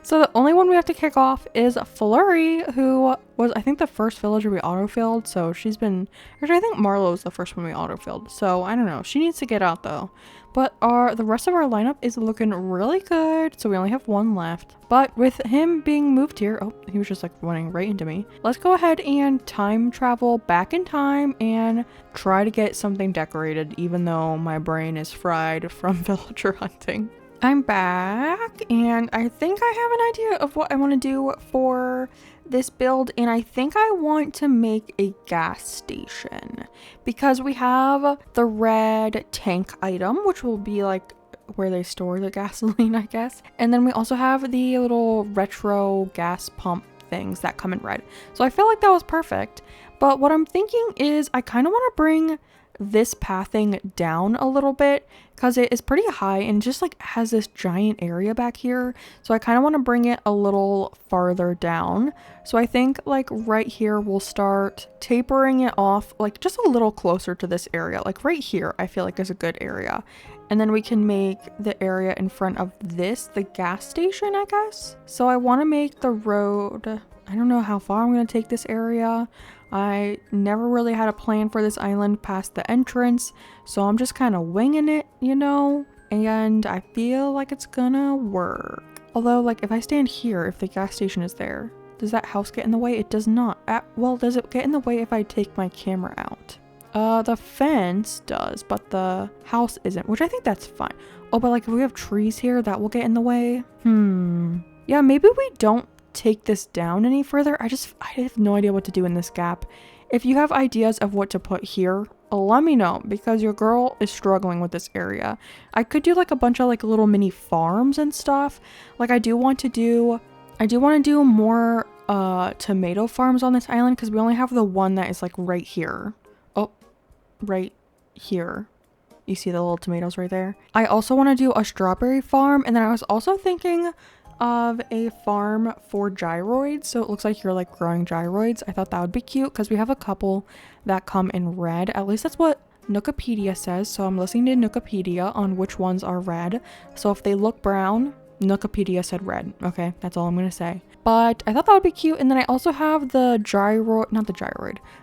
So the only one we have to kick off is Flurry, who was, I think, the first villager we autofilled. So she's been, actually I think Marlo was the first one we autofilled. So I don't know. She needs to get out though. But the rest of our lineup is looking really good. So we only have one left. But with him being moved here, oh, he was just like running right into me. Let's go ahead and time travel back in time and try to get something decorated, even though my brain is fried from villager hunting. I'm back and I think I have an idea of what I want to do for this build, and I think I want to make a gas station because we have the red tank item, which will be like where they store the gasoline, I guess. And then we also have the little retro gas pump things that come in red. So I feel like that was perfect. But what I'm thinking is I kind of want to bring this pathing down a little bit because it is pretty high and just like has this giant area back here. So I kind of want to bring it a little farther down. So I think like right here we'll start tapering it off like just a little closer to this area. Like right here I feel like is a good area. And then we can make the area in front of this the gas station, I guess. So I want to make the road, I don't know how far I'm going to take this area. I never really had a plan for this island past the entrance, so I'm just kind of winging it, you know, and I feel like it's gonna work. Although, like, if I stand here, if the gas station is there, does that house get in the way? It does not. Well, does it get in the way if I take my camera out? The fence does, but the house isn't, which I think that's fine. Oh, but like if we have trees here, that will get in the way. Yeah, maybe we don't take this down any further. I have no idea what to do in this gap. If you have ideas of what to put here, let me know, because your girl is struggling with this area. I could do like a bunch of like little mini farms and stuff. Like I do want to do more tomato farms on this island, because we only have the one that is like right here. Oh, right here. You see the little tomatoes right there? I also want to do a strawberry farm, and then I was also thinking of a farm for gyroids, so it looks like you're like growing gyroids. I thought that would be cute because we have a couple that come in red. At least that's what Nookopedia says, so I'm listening to Nookopedia on which ones are red. So if they look brown, Nookopedia said red. Okay, that's all I'm gonna say. But I thought that would be cute. And then I also have the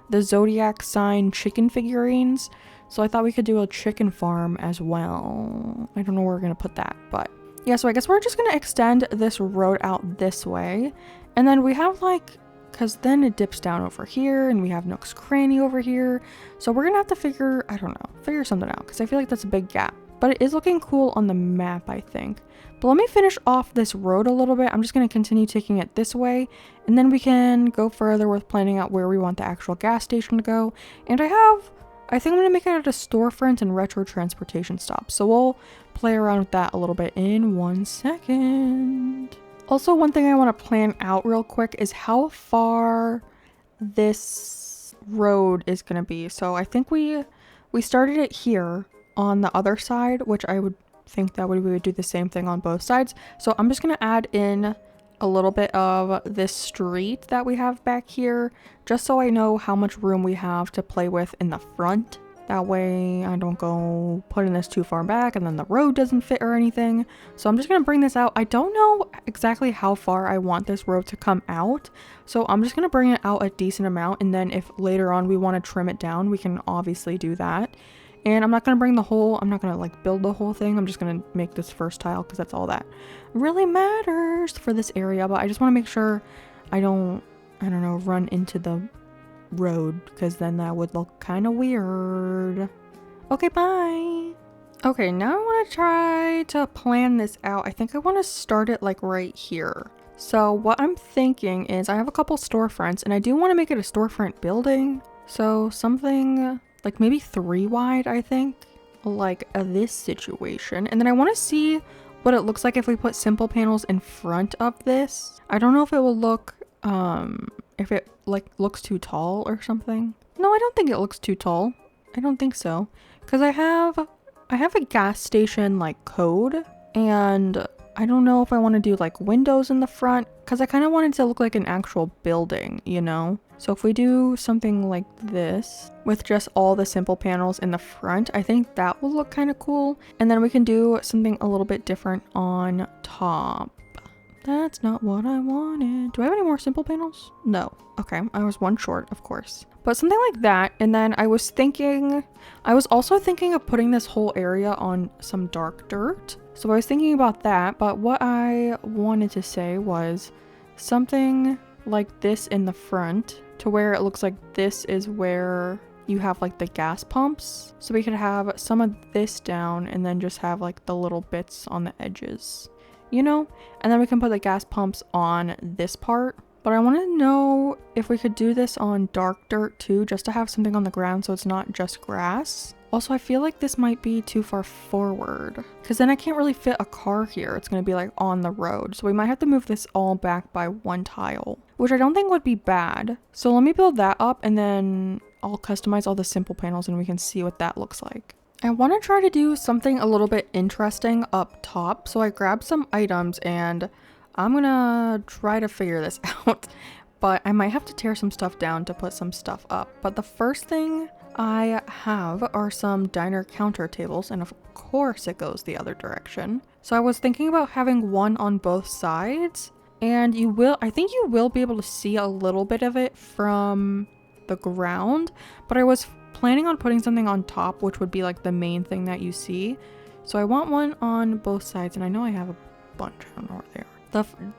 the zodiac sign chicken figurines. So I thought we could do a chicken farm as well. I don't know where we're gonna put that, but yeah, so I guess we're just gonna extend this road out this way. And then we have like, because then it dips down over here, and we have Nook's Cranny over here. So we're gonna have to figure something out, because I feel like that's a big gap. But it is looking cool on the map, I think. But let me finish off this road a little bit. I'm just going to continue taking it this way, and then we can go further with planning out where we want the actual gas station to go. And I think I'm going to make it a storefront and retro transportation stop. So we'll play around with that a little bit in 1 second. Also, one thing I want to plan out real quick is how far this road is going to be. So I think we started it here on the other side, which I would think that we would do the same thing on both sides. So I'm just going to add in a little bit of this street that we have back here, just so I know how much room we have to play with in the front. That way I don't go putting this too far back and then the road doesn't fit or anything. So I'm just going to bring this out. I don't know exactly how far I want this road to come out, so I'm just going to bring it out a decent amount, and then if later on we want to trim it down, we can obviously do that. And I'm not going to like build the whole thing. I'm just going to make this first tile, because that's all that really matters for this area. But I just want to make sure I don't know, run into the road, because then that would look kind of weird. Okay, bye. Okay, now I want to try to plan this out. I think I want to start it like right here. So what I'm thinking is I have a couple storefronts, and I do want to make it a storefront building. So something like maybe 3 wide, I think, like this situation. And then I want to see what it looks like if we put simple panels in front of this. I don't know if it will look, if it like looks too tall or something. No, I don't think it looks too tall. I don't think so. Because I have a gas station like code, and I don't know if I want to do like windows in the front, because I kind of want it to look like an actual building, you know? So if we do something like this with just all the simple panels in the front, I think that will look kind of cool. And then we can do something a little bit different on top. That's not what I wanted. Do I have any more simple panels? No. Okay, I was one short, of course. But something like that. And then I was also thinking of putting this whole area on some dark dirt. So I was thinking about that, but what I wanted to say was something like this in the front, to where it looks like this is where you have like the gas pumps. So we could have some of this down, and then just have like the little bits on the edges, you know? And then we can put the gas pumps on this part. But I want to know if we could do this on dark dirt too, just to have something on the ground so it's not just grass. Also, I feel like this might be too far forward, because then I can't really fit a car here. It's going to be like on the road. So we might have to move this all back by 1 tile, which I don't think would be bad. So let me build that up, and then I'll customize all the simple panels, and we can see what that looks like. I want to try to do something a little bit interesting up top. So I grabbed some items, and I'm going to try to figure this out. But I might have to tear some stuff down to put some stuff up. But the first thing I have are some diner counter tables, and of course it goes the other direction. So I was thinking about having one on both sides, and I think you will be able to see a little bit of it from the ground, but I was planning on putting something on top, which would be like the main thing that you see. So I want one on both sides, and I know I have a bunch. I don't know where they are.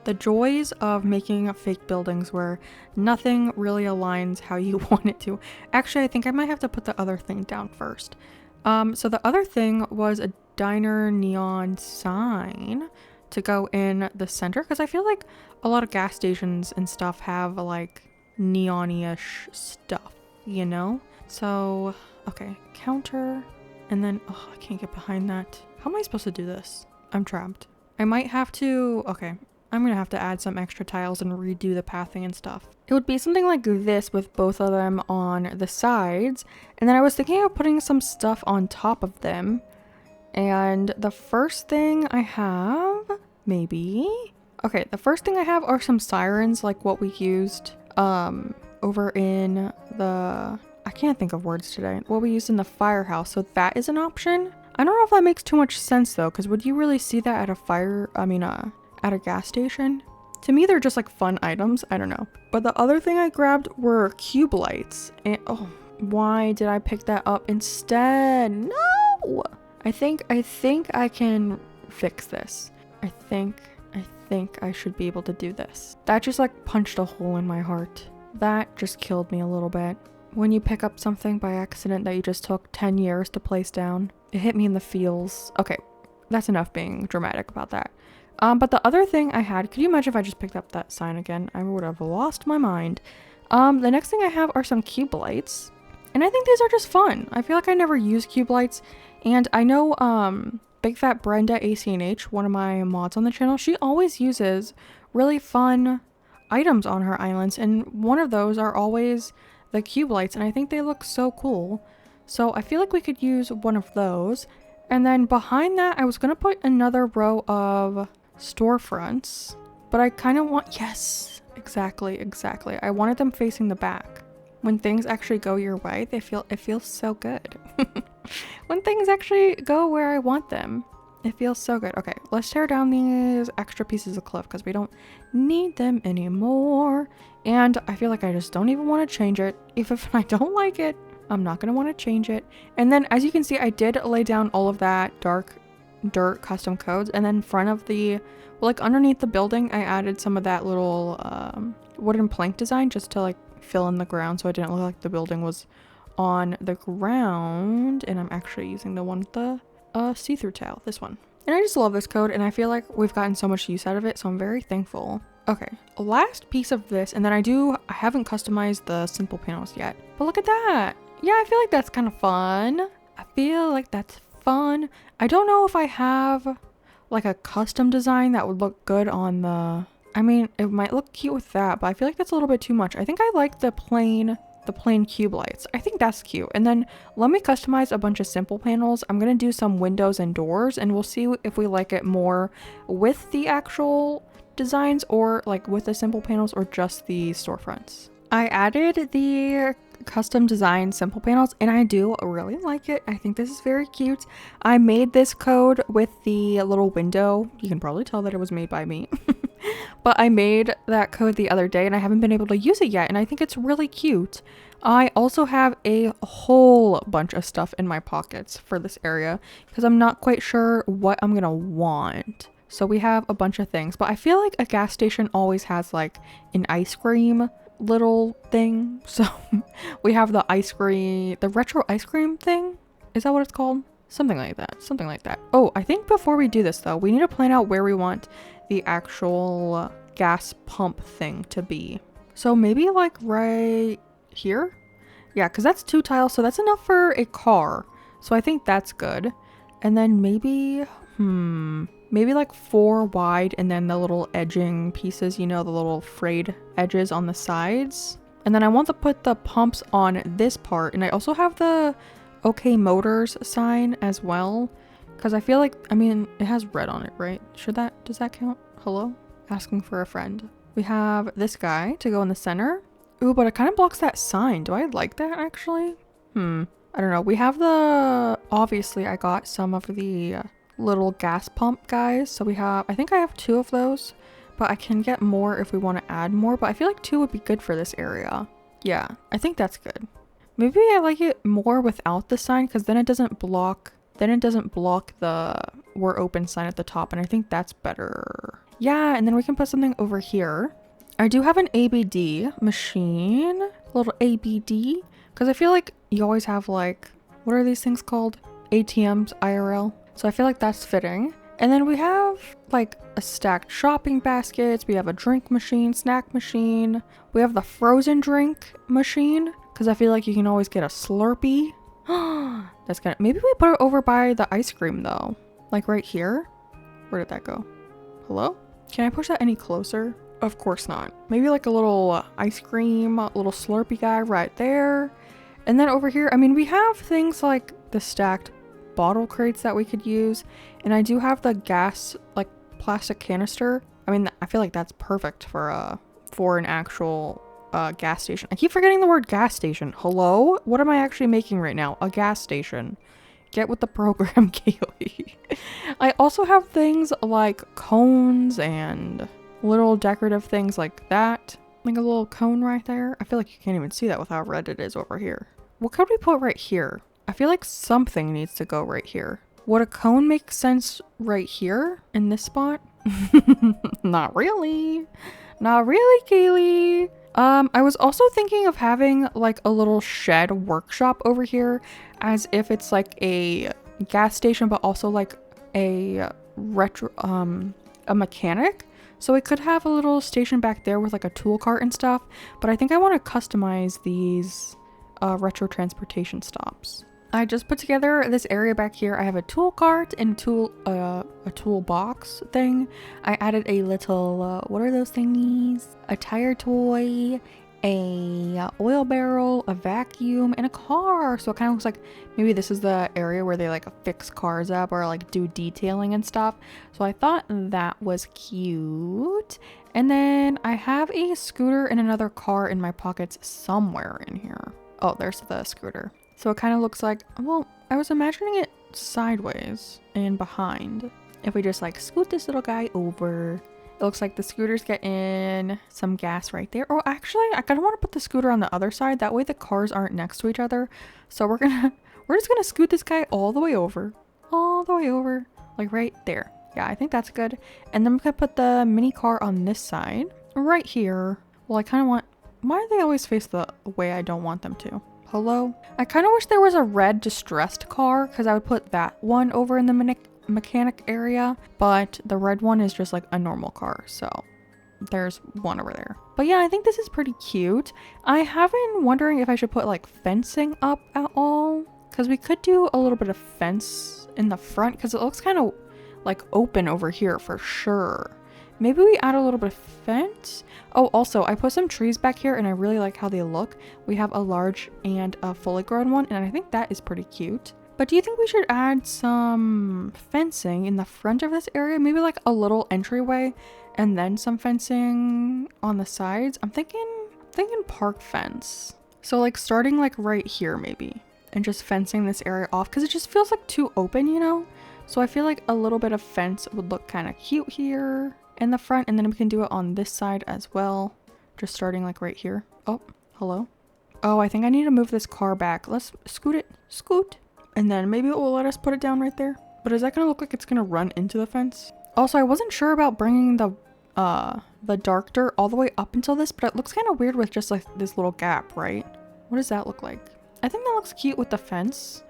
The joys of making fake buildings where nothing really aligns how you want it to. Actually, I think I might have to put the other thing down first. So the other thing was a diner neon sign to go in the center, because I feel like a lot of gas stations and stuff have like neon-ish stuff, you know? So, okay, counter, and then, oh, I can't get behind that. How am I supposed to do this? I'm trapped. I might have to, okay, I'm gonna have to add some extra tiles and redo the pathing and stuff. It would be something like this with both of them on the sides, and then I was thinking of putting some stuff on top of them. And the first thing I have, maybe, okay, the first thing I have are some sirens like what we used over in the, I can't think of words today, what we used in the firehouse. So that is an option. I don't know if that makes too much sense though, because would you really see that at a at a gas station? To me, they're just like fun items. I don't know. But the other thing I grabbed were cube lights. And oh, why did I pick that up instead? No! I think I can fix this. I think I should be able to do this. That just like punched a hole in my heart. That just killed me a little bit. When you pick up something by accident that you just took 10 years to place down, it hit me in the feels. Okay, that's enough being dramatic about that. But the other thing I had, could you imagine if I just picked up that sign again? I would have lost my mind. The next thing I have are some cube lights. And I think these are just fun. I feel like I never use cube lights. And I know Big Fat Brenda acnh, one of my mods on the channel, she always uses really fun items on her islands. And one of those are always the cube lights. And I think they look so cool. So I feel like we could use one of those. And then behind that, I was going to put another row of storefronts. But I kind of want, yes, exactly. I wanted them facing the back. When things actually go your way, it feels so good. When things actually go where I want them, it feels so good. Okay, let's tear down these extra pieces of cliff because we don't need them anymore. And I feel like I just don't even want to change it. If I don't like it, I'm not going to want to change it. And then as you can see, I did lay down all of that dark dirt custom codes. And then in front of the, well, like underneath the building, I added some of that little wooden plank design just to like fill in the ground so it didn't look like the building was on the ground. And I'm actually using the one with the see-through tile, this one. And I just love this code and I feel like we've gotten so much use out of it, so I'm very thankful. Okay, last piece of this, and then I haven't customized the simple panels yet, but look at that. Yeah, I feel like that's kind of fun. I don't know if I have like a custom design that would look good on the, I mean, it might look cute with that, but I feel like that's a little bit too much. I think I like the plain cube lights. I think that's cute. And then let me customize a bunch of simple panels. I'm going to do some windows and doors and we'll see if we like it more with the actual designs or like with the simple panels or just the storefronts. I added the custom design simple panels and I do really like it. I think this is very cute. I made this code with the little window. You can probably tell that it was made by me. But I made that code the other day and I haven't been able to use it yet and I think it's really cute. I also have a whole bunch of stuff in my pockets for this area because I'm not quite sure what I'm gonna want. So we have a bunch of things, but I feel like a gas station always has like an ice cream little thing. So we have the retro ice cream thing. Is that what it's called? Something like that. Oh, I think before we do this though, we need to plan out where we want the actual gas pump thing to be. So maybe like right here? Yeah, because that's 2 tiles, so that's enough for a car. So I think that's good. And then maybe like 4 wide and then the little edging pieces, you know, the little frayed edges on the sides. And then I want to put the pumps on this part. And I also have the OK Motors sign as well. Because I feel like, I mean, it has red on it, right? Does that count? Hello? Asking for a friend. We have this guy to go in the center. Ooh, but it kind of blocks that sign. Do I like that actually? I don't know. We have obviously I got some of the little gas pump guys. So I think I have 2 of those, but I can get more if we want to add more, but I feel like 2 would be good for this area. Yeah, I think that's good. Maybe I like it more without the sign because then it doesn't block the "we're open" sign at the top, and I think that's better. Yeah, and then we can put something over here. I do have an ABD machine, little ABD, because I feel like you always have like, what are these things called? ATMs, IRL. So I feel like that's fitting. And then we have like a stacked shopping baskets. We have a drink machine, snack machine. We have the frozen drink machine because I feel like you can always get a Slurpee. That's kind of, maybe we put it over by the ice cream though. Like right here. Where did that go? Hello? Can I push that any closer? Of course not. Maybe like a little ice cream, a little Slurpee guy right there. And then over here, I mean, we have things like the stacked bottle crates that we could use. And I do have the gas, like plastic canister. I mean, I feel like that's perfect for an actual gas station. I keep forgetting the word gas station. Hello? What am I actually making right now? A gas station. Get with the program, Kaylee. I also have things like cones and little decorative things like that. Like a little cone right there. I feel like you can't even see that with how red it is over here. What could we put right here? I feel like something needs to go right here. Would a cone make sense right here in this spot? Not really. Not really, Kaylee. I was also thinking of having like a little shed workshop over here as if it's like a gas station, but also like a a mechanic. So we could have a little station back there with like a tool cart and stuff, but I think I want to customize these retro transportation stops. I just put together this area back here. I have a tool cart and a toolbox thing. I added a little, what are those thingies? A tire toy, a oil barrel, a vacuum, and a car. So it kind of looks like maybe this is the area where they like fix cars up or like do detailing and stuff. So I thought that was cute. And then I have a scooter and another car in my pockets somewhere in here. Oh, there's the scooter. So it kind of looks like, well, I was imagining it sideways and behind. If we just like scoot this little guy over, it looks like the scooters get in some gas right there. Oh, actually, I kind of want to put the scooter on the other side. That way the cars aren't next to each other. So we're just gonna scoot this guy all the way over, like right there. Yeah, I think that's good. And then we could put the mini car on this side right here. Well, I kind of want, why do they always face the way I don't want them to? Hello? I kind of wish there was a red distressed car because I would put that one over in the mechanic area, but the red one is just like a normal car, so there's one over there. But yeah, I think this is pretty cute. I have been wondering if I should put like fencing up at all, because we could do a little bit of fence in the front because it looks kind of like open over here for sure. Maybe we add a little bit of fence. Oh, also, I put some trees back here and I really like how they look. We have a large and a fully grown one, and I think that is pretty cute. But do you think we should add some fencing in the front of this area? Maybe like a little entryway and then some fencing on the sides? I'm thinking park fence. So like starting like right here maybe and just fencing this area off because it just feels like too open, you know? So I feel like a little bit of fence would look kind of cute here in the front, and then we can do it on this side as well, just starting like right here. Oh, hello. Oh, I think I need to move this car back. Let's scoot, and then maybe it will let us put it down right there. But is that gonna look like it's gonna run into the fence? Also, I wasn't sure about bringing the dark dirt all the way up until this, but it looks kind of weird with just like this little gap, right? What does that look like? I think that looks cute with the fence.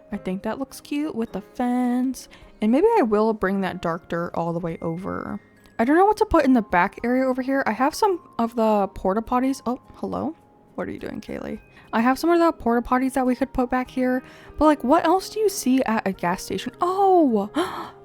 And maybe I will bring that dark dirt all the way over. I don't know what to put in the back area over here. I have some of the porta potties. Oh, hello. What are you doing, Kaylee? I have some of the porta potties that we could put back here. But like, what else do you see at a gas station? Oh,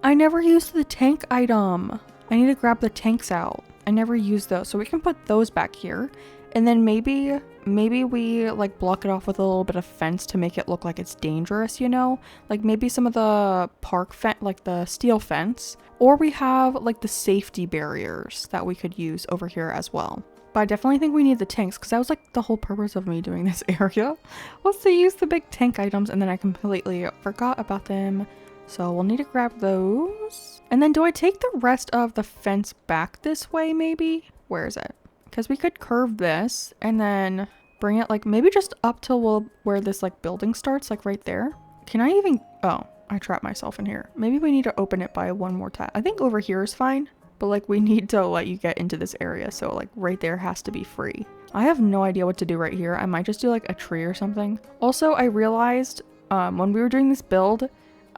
I never used the tank item. I need to grab the tanks out. I never used those. So we can put those back here. And then maybe we like block it off with a little bit of fence to make it look like it's dangerous, you know? Like maybe some of the park fence, like the steel fence, or we have like the safety barriers that we could use over here as well. But I definitely think we need the tanks because that was like the whole purpose of me doing this area was to use the big tank items, and then I completely forgot about them. So we'll need to grab those. And then do I take the rest of the fence back this way maybe? Where is it? Because we could curve this and then bring it like maybe just up till where this like building starts, like right there. Can I even, oh, I trapped myself in here. Maybe we need to open it by one more time. I think over here is fine, but like we need to let you get into this area. So like right there has to be free. I have no idea what to do right here. I might just do like a tree or something. Also, I realized when we were doing this build,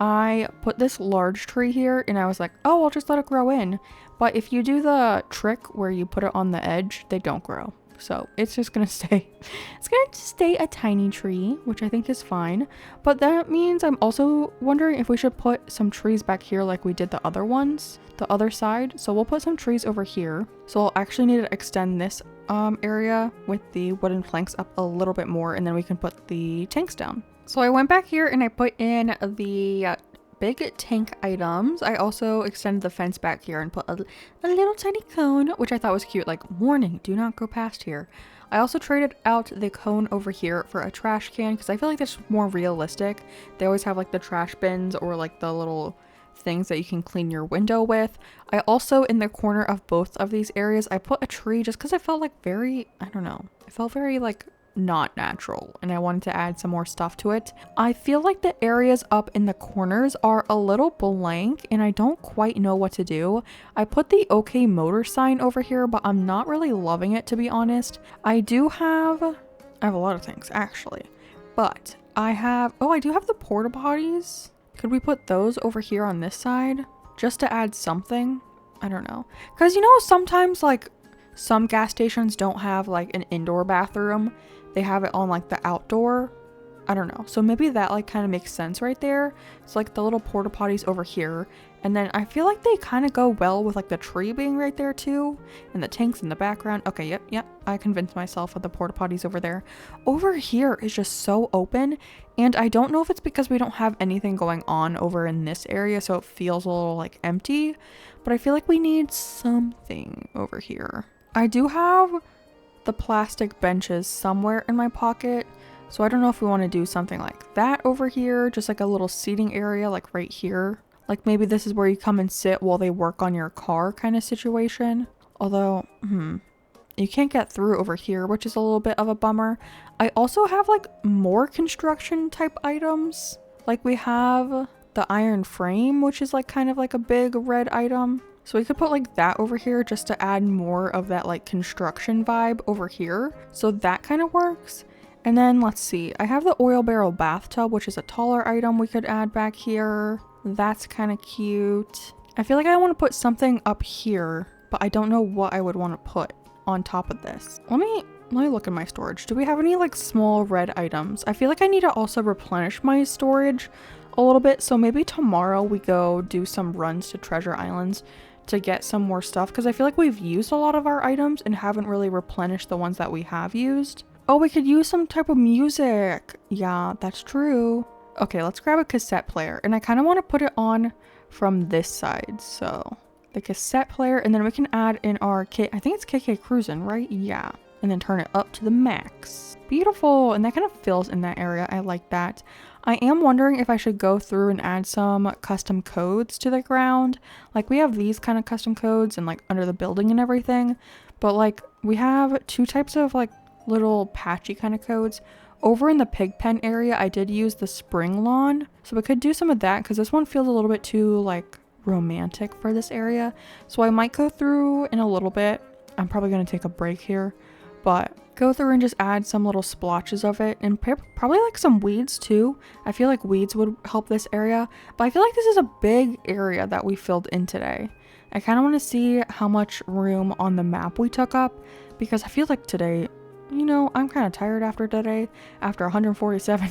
I put this large tree here and I was like, oh, I'll just let it grow in. But if you do the trick where you put it on the edge, they don't grow. So it's just gonna stay, it's gonna stay a tiny tree, which I think is fine. But that means I'm also wondering if we should put some trees back here like we did the other ones, the other side. So we'll put some trees over here. So I'll actually need to extend this area with the wooden planks up a little bit more, and then we can put the tanks down. So I went back here and I put in the big tank items. I also extended the fence back here and put a little tiny cone, which I thought was cute, like warning, do not go past here. I also traded out the cone over here for a trash can because I feel like that's more realistic. They always have like the trash bins or like the little things that you can clean your window with. I also, in the corner of both of these areas, I put a tree just because I felt like very, I don't know, it felt very like not natural and I wanted to add some more stuff to it. I feel like the areas up in the corners are a little blank and I don't quite know what to do. I put the OK Motor sign over here, but I'm not really loving it, to be honest. I do have a lot of things actually, but I do have the porta potties. Could we put those over here on this side just to add something? I don't know, because you know sometimes like some gas stations don't have like an indoor bathroom. They have it on like the outdoor. I don't know. So maybe that like kind of makes sense right there. It's like the little porta potties over here. And then I feel like they kind of go well with like the tree being right there too. And the tanks in the background. Okay, yep. I convinced myself with the porta potties over there. Over here is just so open. And I don't know if it's because we don't have anything going on over in this area. So it feels a little like empty. But I feel like we need something over here. I do have the plastic benches somewhere in my pocket, so I don't know if we want to do something like that over here, just like a little seating area like right here. Like maybe this is where you come and sit while they work on your car kind of situation. Although, you can't get through over here, which is a little bit of a bummer. I also have like more construction type items. Like we have the iron frame, which is like kind of like a big red item. So we could put like that over here just to add more of that like construction vibe over here. So that kind of works. And then let's see, I have the oil barrel bathtub, which is a taller item we could add back here. That's kind of cute. I feel like I want to put something up here, but I don't know what I would want to put on top of this. Let me look at my storage. Do we have any like small red items? I feel like I need to also replenish my storage a little bit. So maybe tomorrow we go do some runs to Treasure Islands to get some more stuff, because I feel like we've used a lot of our items and haven't really replenished the ones that we have used. Oh, we could use some type of music. Yeah, that's true. Okay, let's grab a cassette player, and I kind of want to put it on from this side. So the cassette player, and then we can add in our I think it's KK Cruisin', right? Yeah. And then turn it up to the max. Beautiful. And that kind of fills in that area. I like that. I am wondering if I should go through and add some custom codes to the ground. Like we have these kind of custom codes and like under the building and everything. But like we have two types of like little patchy kind of codes. Over in the pig pen area, I did use the spring lawn. So we could do some of that because this one feels a little bit too like romantic for this area. So I might go through in a little bit. I'm probably going to take a break here, but go through and just add some little splotches of it, and probably like some weeds too. I feel like weeds would help this area, but I feel like this is a big area that we filled in today. I kind of want to see how much room on the map we took up, because I feel like today, you know, I'm kind of tired after today, after 147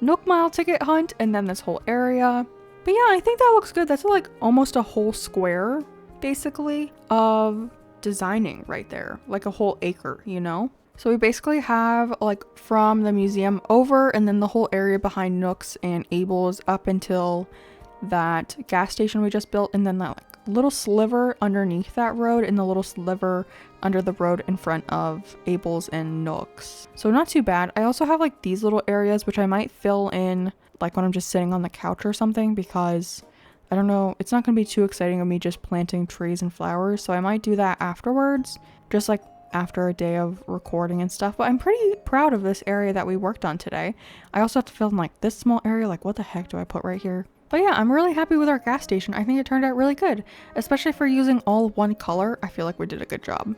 Nook Mile ticket hunt and then this whole area. But yeah, I think that looks good. That's like almost a whole square basically of designing right there, like a whole acre, you know? So we basically have like from the museum over, and then the whole area behind Nook's and Abel's up until that gas station we just built, and then that like little sliver underneath that road, and the little sliver under the road in front of Abel's and Nook's. So not too bad. I also have like these little areas which I might fill in like when I'm just sitting on the couch or something, because I don't know, it's not going to be too exciting of me just planting trees and flowers, so I might do that afterwards, just like after a day of recording and stuff. But I'm pretty proud of this area that we worked on today. I also have to fill in like this small area, like what the heck do I put right here? But yeah, I'm really happy with our gas station. I think it turned out really good, especially for using all one color. I feel like we did a good job.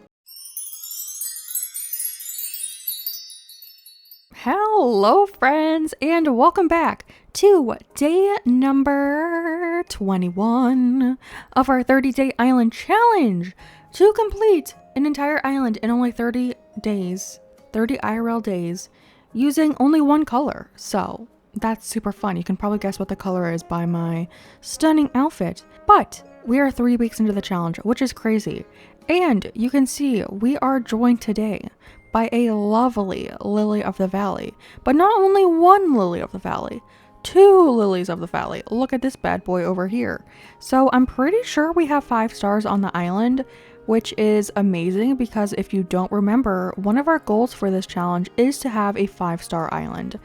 Hello friends, and welcome back to day number 21 of our 30-day island challenge to complete an entire island in only 30 days, 30 IRL days, using only one color. So that's super fun. You can probably guess what the color is by my stunning outfit. But we are 3 weeks into the challenge, which is crazy. And you can see we are joined today by a lovely lily of the valley. But not only one lily of the valley, 2 lilies of the valley. Look at this bad boy over here. So I'm pretty sure we have 5 stars on the island, which is amazing because if you don't remember, one of our goals for this challenge is to have a 5-star island.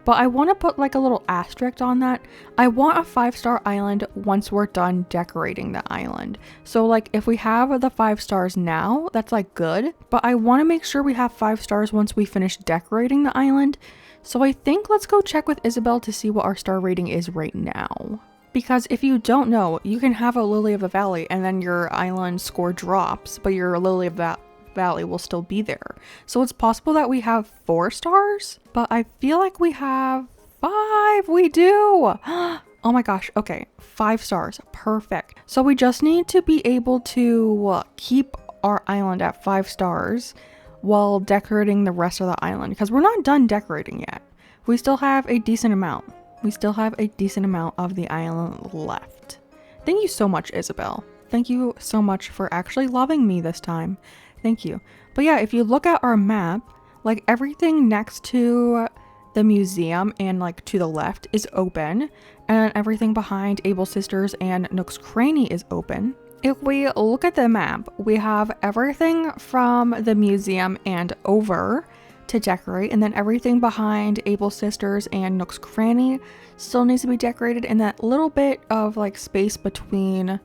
But I want to put like a little asterisk on that. I want a 5-star island once we're done decorating the island. So like if we have the 5 stars now, that's like good. But I want to make sure we have 5 stars once we finish decorating the island. So I think let's go check with Isabel to see what our star rating is right now. Because if you don't know, you can have a Lily of the Valley and then your island score drops, but your Lily of the Valley will still be there. So it's possible that we have 4 stars, but I feel like we have 5. We do. Oh my gosh. Okay. 5 stars. Perfect. So we just need to be able to keep our island at 5 stars while decorating the rest of the island because we're not done decorating yet. We still have a decent amount. We still have a decent amount of the island left. Thank you so much, Isabel. Thank you so much for actually loving me this time. Thank you. But yeah, if you look at our map, like everything next to the museum and like to the left is open, and everything behind Able Sisters and Nook's Cranny is open. If we look at the map, we have everything from the museum and over to decorate, and then everything behind Able Sisters and Nook's Cranny still needs to be decorated, and that little bit of like space between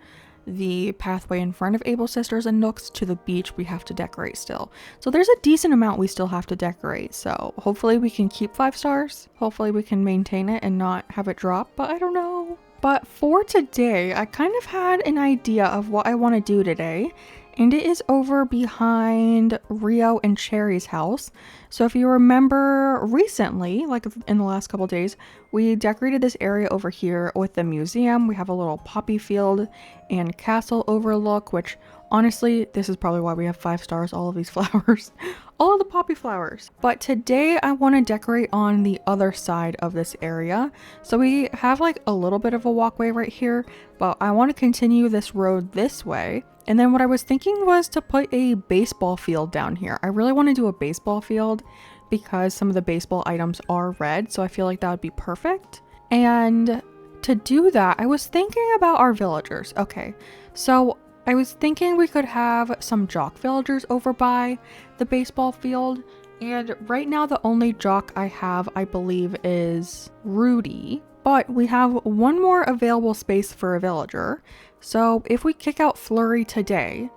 the pathway in front of Able Sisters and Nook's to the beach we have to decorate still. So there's a decent amount we still have to decorate. So hopefully we can keep 5 stars. Hopefully we can maintain it and not have it drop, but I don't know. But for today, I kind of had an idea of what I want to do today, and it is over behind Rio and Cherry's house. So if you remember recently, like in the last couple days, we decorated this area over here with the museum. We have a little poppy field and castle overlook, which honestly, this is probably why we have 5 stars, all of these flowers, all of the poppy flowers. But today I want to decorate on the other side of this area. So we have like a little bit of a walkway right here, but I want to continue this road this way. And then what I was thinking was to put a baseball field down here. I really want to do a baseball field because some of the baseball items are red, so I feel like that would be perfect. And to do that, I was thinking about our villagers. Okay, so I was thinking we could have some jock villagers over by the baseball field. And right now the only jock I have, I believe, is Rudy. But we have one more available space for a villager. So if we kick out Flurry today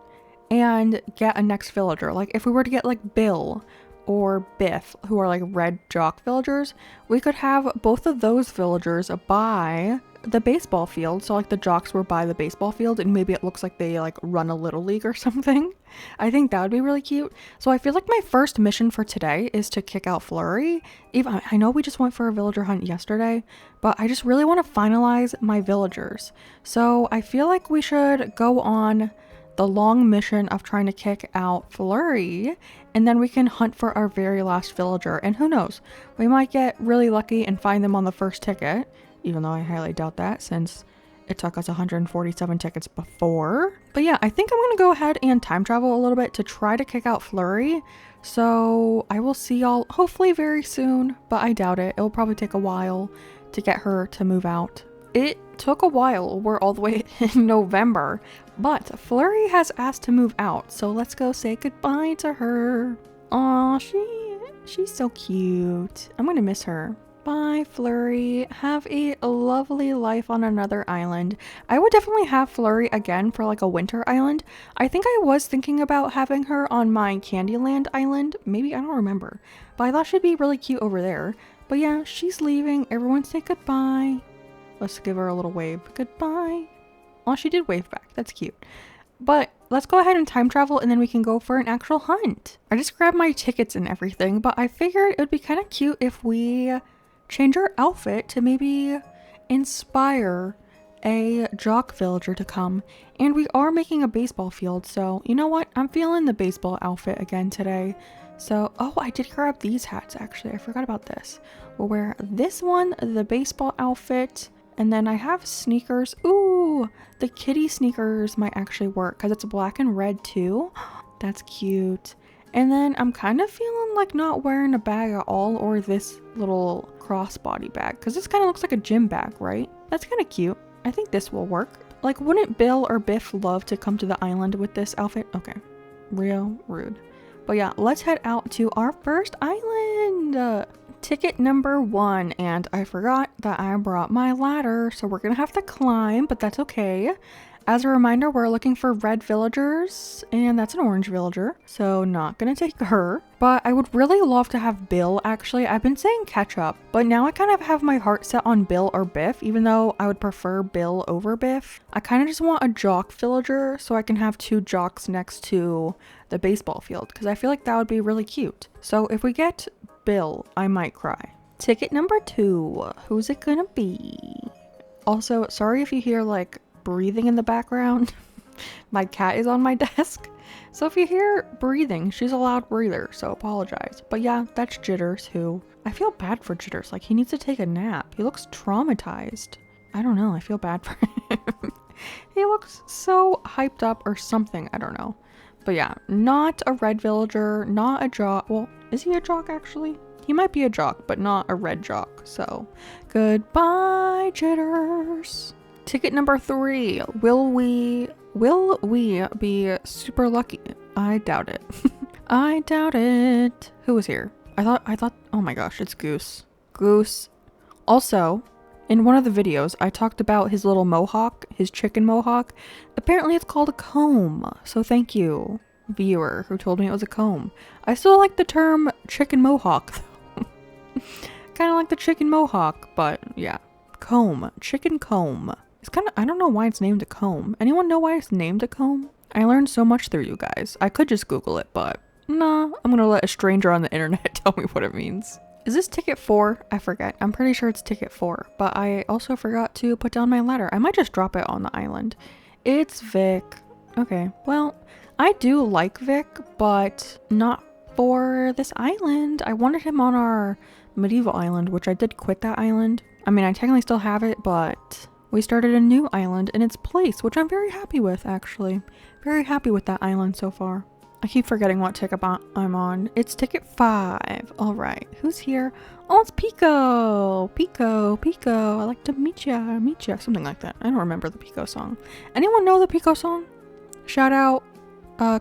and get a next villager, like if we were to get like Bill or Biff, who are like red jock villagers, we could have both of those villagers by the baseball field. So like the jocks were by the baseball field and maybe it looks like they like run a little league or something. I think that would be really cute. So I feel like my first mission for today is to kick out Flurry. Even I know we just went for a villager hunt yesterday, but I just really want to finalize my villagers. So I feel like we should go on the long mission of trying to kick out Flurry, and then we can hunt for our very last villager. And who knows, we might get really lucky and find them on the first ticket, even though I highly doubt that since it took us 147 tickets before. But yeah, I think I'm gonna go ahead and time travel a little bit to try to kick out Flurry. So I will see y'all hopefully very soon, but I doubt it. It will probably take a while to get her to move out. It took a while. We're all the way in November, but Flurry has asked to move out, so let's go say goodbye to her. Aw, she's so cute. I'm gonna miss her. Bye, Flurry. Have a lovely life on another island. I would definitely have Flurry again for like a winter island. I think I was thinking about having her on my Candyland island. Maybe, I don't remember. But I thought she'd be really cute over there. But yeah, she's leaving. Everyone say goodbye. Let's give her a little wave. Goodbye. Oh, she did wave back. That's cute. But let's go ahead and time travel and then we can go for an actual hunt. I just grabbed my tickets and everything, but I figured it would be kind of cute if we change our outfit to maybe inspire a jock villager to come. And we are making a baseball field, so you know what? I'm feeling the baseball outfit again today. So, oh, I did grab these hats actually. I forgot about this. We'll wear this one, the baseball outfit, and then I have sneakers. Ooh, the kitty sneakers might actually work because it's black and red too. That's cute. And then I'm kind of feeling like not wearing a bag at all, or this little crossbody bag, because this kind of looks like a gym bag, right? That's kind of cute. I think this will work. Like, wouldn't Bill or Biff love to come to the island with this outfit? Okay, real rude. But yeah, let's head out to our first island. Ticket number 1, and I forgot that I brought my ladder, so we're gonna have to climb, but that's okay. As a reminder, we're looking for red villagers, and that's an orange villager, so not gonna take her. But I would really love to have Bill, actually. I've been saying Ketchup, but now I kind of have my heart set on Bill or Biff, even though I would prefer Bill over Biff. I kind of just want a jock villager, so I can have 2 jocks next to the baseball field, because I feel like that would be really cute. So if we get Bill, I might cry. Ticket number 2, who's it gonna be? Also, sorry if you hear like breathing in the background. My cat is on my desk, so if you hear breathing, she's a loud breather, so apologize. But yeah, that's Jitters, who I feel bad for Jitters. Like, he needs to take a nap. He looks traumatized. I don't know, I feel bad for him. He looks so hyped up or something, I don't know. But yeah, not a red villager, not a jock. Well, is he a jock actually? He might be a jock, but not a red jock. So goodbye, Jitters. Ticket number 3. Will we be super lucky? I doubt it. I doubt it. Who was here? I thought, oh my gosh, it's Goose. Goose. Also, in one of the videos, I talked about his little mohawk, his chicken mohawk. Apparently it's called a comb. So thank you, viewer, who told me it was a comb. I still like the term chicken mohawk though. Kind of like the chicken mohawk, but yeah. Comb. Chicken comb. It's kind of, I don't know why it's named a comb. Anyone know why it's named a comb? I learned so much through you guys. I could just Google it, but nah, I'm gonna let a stranger on the internet tell me what it means. Is this ticket 4? I forget. I'm pretty sure it's ticket 4, but I also forgot to put down my ladder. I might just drop it on the island. It's Vic. Okay, well, I do like Vic, but not for this island. I wanted him on our medieval island, which I did quit that island. I mean, I technically still have it, but we started a new island in its place, which I'm very happy with, actually. Very happy with that island so far. I keep forgetting what ticket I'm on. It's ticket 5. All right, who's here? Oh, it's Pico. Pico. I like to meet ya, something like that. I don't remember the Pico song. Anyone know the Pico song? Shout out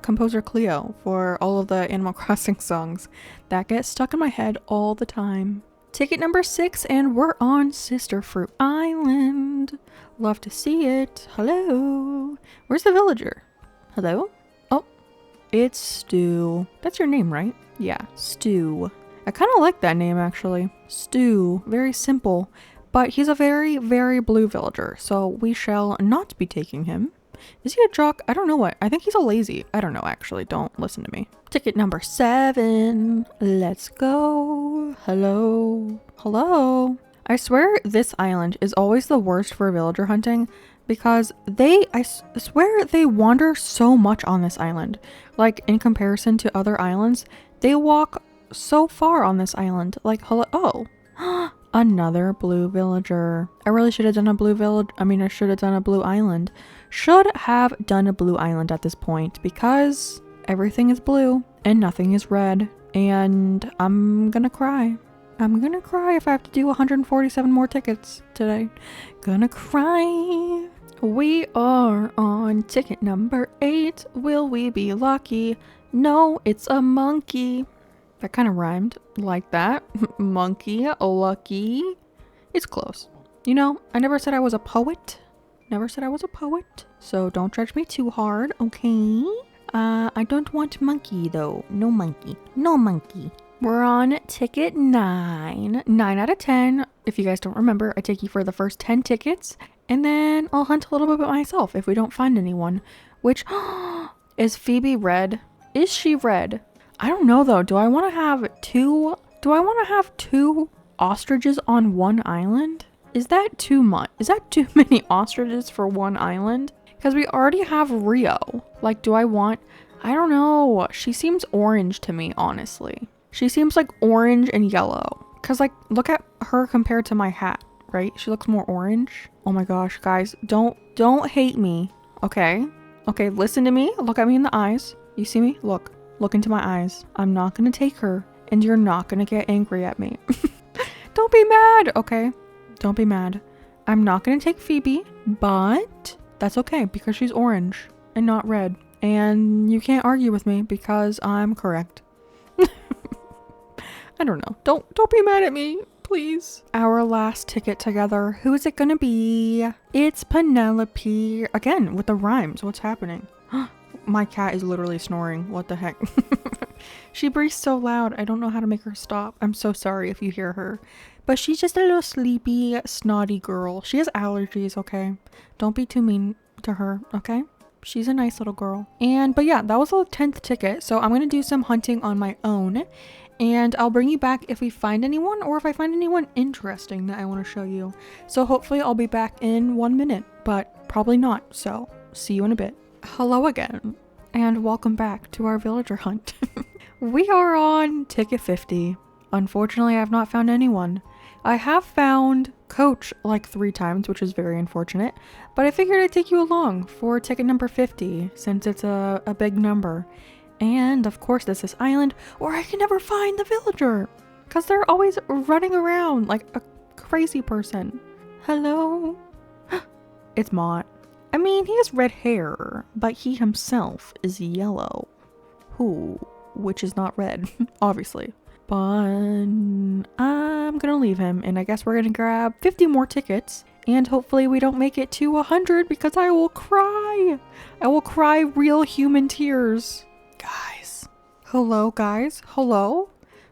composer Cleo for all of the Animal Crossing songs that get stuck in my head all the time. Ticket number 6, and we're on Sister Fruit Island. Love to see it. Hello. Where's the villager? Hello? Oh, it's Stu. That's your name, right? Yeah, Stu. I kind of like that name, actually. Stu. Very simple. But he's a very, very blue villager, so we shall not be taking him. Is he a jock? I don't know what. I think he's a lazy. I don't know, actually. Don't listen to me. Ticket number 7. Let's go. Hello. Hello. I swear this island is always the worst for villager hunting because I swear they wander so much on this island. Like, in comparison to other islands, they walk so far on this island. Like, hello. Oh. Another blue villager. I really should have done a blue village. I mean, I should have done a blue island. Should have done a blue island at this point because everything is blue and nothing is red. And I'm gonna cry. I'm gonna cry if I have to do 147 more tickets today. Gonna cry. We are on ticket number 8. Will we be lucky? No, it's a monkey. That kind of rhymed like that. Monkey, lucky. It's close. You know, I never said I was a poet. Never said I was a poet. So don't judge me too hard, okay? I don't want monkey though. No monkey. No monkey. We're on ticket 9. 9 out of 10. If you guys don't remember, I take you for the first 10 tickets. And then I'll hunt a little bit myself if we don't find anyone. Which, is Phoebe red? Is she red? I don't know though. Do I want to have two ostriches on one island? Is that too much? Is that too many ostriches for one island? Because we already have Rio. Like, do I want I don't know. She seems orange to me, honestly. She seems like orange and yellow. Cause like, look at her compared to my hat, right? She looks more orange. Oh my gosh, guys, don't hate me, okay? Okay, listen to me. Look at me in the eyes. You see me? Look into my eyes. I'm not gonna take her, and you're not gonna get angry at me. Don't be mad, okay? Don't be mad. I'm not gonna take Phoebe, but that's okay because she's orange and not red. And you can't argue with me because I'm correct. I don't know. Don't be mad at me, please. Our last ticket together. Who is it gonna be? It's Penelope. Again, with the rhymes. What's happening? My cat is literally snoring. What the heck? She breathes so loud. I don't know how to make her stop. I'm so sorry if you hear her. But she's just a little sleepy, snotty girl. She has allergies, okay? Don't be too mean to her, okay? She's a nice little girl. But yeah, that was the 10th ticket. So I'm going to do some hunting on my own. And I'll bring you back if we find anyone or if I find anyone interesting that I want to show you. So hopefully I'll be back in 1 minute, but probably not. So see you in a bit. Hello again. And welcome back to our villager hunt. We are on ticket 50. Unfortunately, I've not found anyone. I have found Coach like 3 times, which is very unfortunate, but I figured I'd take you along for ticket number 50 since it's a big number. And of course, this is island where I can never find the villager because they're always running around like a crazy person. Hello? It's Mott. I mean, he has red hair, but he himself is yellow. Which is not red, obviously. But I'm gonna leave him, and I guess we're gonna grab 50 more tickets, and hopefully we don't make it to 100 because I will cry. I will cry real human tears. Guys. Hello, guys. Hello.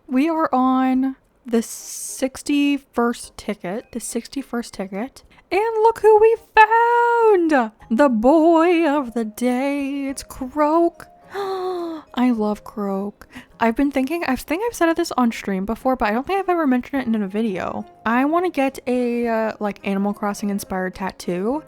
We are on the 61st ticket. And look who we found! The boy of the day. It's Croak. I love Croak. I think I've said this on stream before, but I don't think I've ever mentioned it in a video. I want to get a like Animal Crossing inspired tattoo,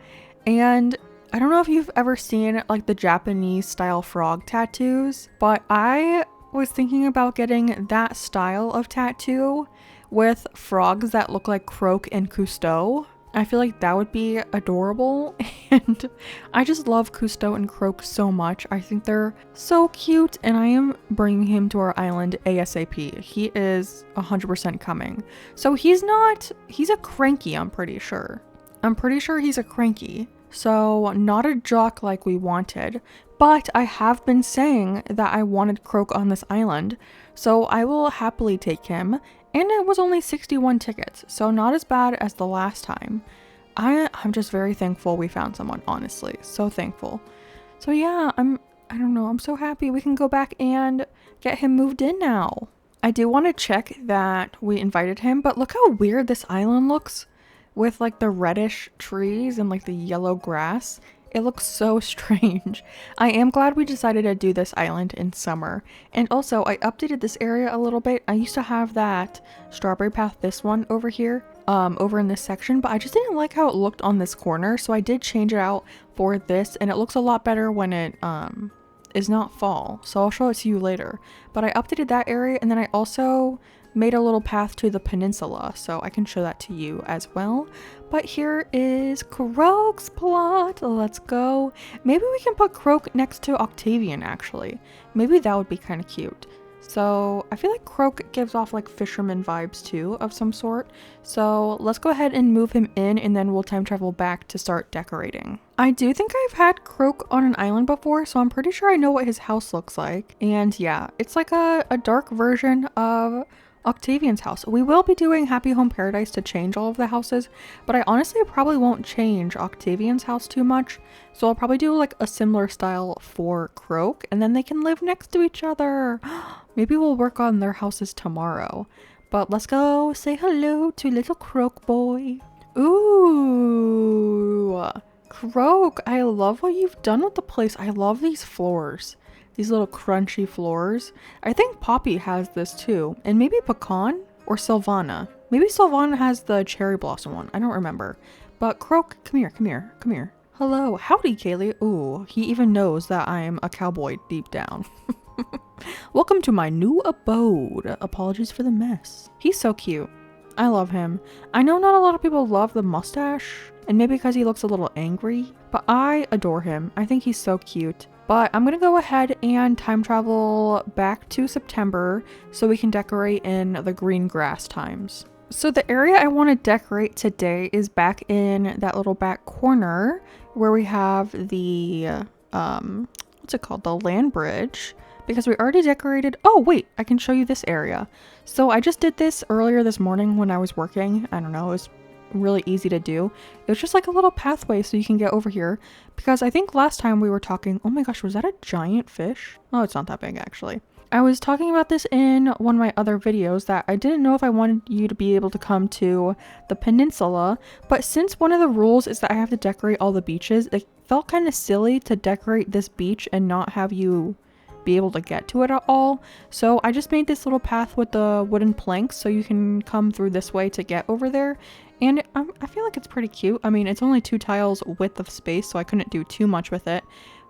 and I don't know if you've ever seen like the Japanese style frog tattoos, but I was thinking about getting that style of tattoo with frogs that look like Croak and Cousteau. I feel like that would be adorable, and I just love Cousteau and Croak so much. I think they're so cute, and I am bringing him to our island ASAP. He is 100% coming. So he's a cranky, I'm pretty sure. He's a cranky. So not a jock like we wanted, but I have been saying that I wanted Croak on this island, so I will happily take him. And it was only 61 tickets, so not as bad as the last time. I'm just very thankful we found someone, honestly. So thankful. So yeah, I don't know, I'm so happy we can go back and get him moved in now. I do want to check that we invited him, but look how weird this island looks with like the reddish trees and like the yellow grass. It looks so strange. I am glad we decided to do this island in summer. And also, I updated this area a little bit. I used to have that strawberry path, this one over here, over in this section, but I just didn't like how it looked on this corner. So I did change it out for this, and it looks a lot better when it is not fall. So I'll show it to you later. But I updated that area, and then I also made a little path to the peninsula, so I can show that to you as well. But here is Croak's plot. Let's go. Maybe we can put Croak next to Octavian, actually. Maybe that would be kind of cute. So I feel like Croak gives off like fisherman vibes too of some sort. So let's go ahead and move him in, and then we'll time travel back to start decorating. I do think I've had Croak on an island before, so I'm pretty sure I know what his house looks like. And yeah, it's like a dark version of Octavian's house. We will be doing Happy Home Paradise to change all of the houses, but I honestly probably won't change Octavian's house too much, so I'll probably do like a similar style for Croak, and then they can live next to each other. Maybe we'll work on their houses tomorrow, but let's go say hello to little Croak boy. Ooh, Croak, I love what you've done with the place. I love these floors. These little crunchy floors. I think Poppy has this too. And maybe Pecan or Sylvana. Maybe Sylvana has the cherry blossom one. I don't remember. But Croak, come here. Hello. Howdy, Kaylee. Ooh, he even knows that I am a cowboy deep down. Welcome to my new abode. Apologies for the mess. He's so cute. I love him. I know not a lot of people love the mustache, and maybe because he looks a little angry, but I adore him. I think he's so cute. But I'm gonna go ahead and time travel back to September so we can decorate in the green grass times. So the area I want to decorate today is back in that little back corner where we have the, what's it called? The land bridge. Because we already decorated. Oh, wait, I can show you this area. So I just did this earlier this morning when I was working. I don't know, it was really easy to do. It was just like a little pathway so you can get over here. Because I think last time we were talking, oh my gosh, was that a giant fish? Oh, it's not that big actually. I was talking about this in one of my other videos that I didn't know if I wanted you to be able to come to the peninsula, but since one of the rules is that I have to decorate all the beaches, it felt kind of silly to decorate this beach and not have you be able to get to it at all. So I just made this little path with the wooden planks so you can come through this way to get over there. And I feel like it's pretty cute. I mean, it's only 2 tiles width of space, so I couldn't do too much with it.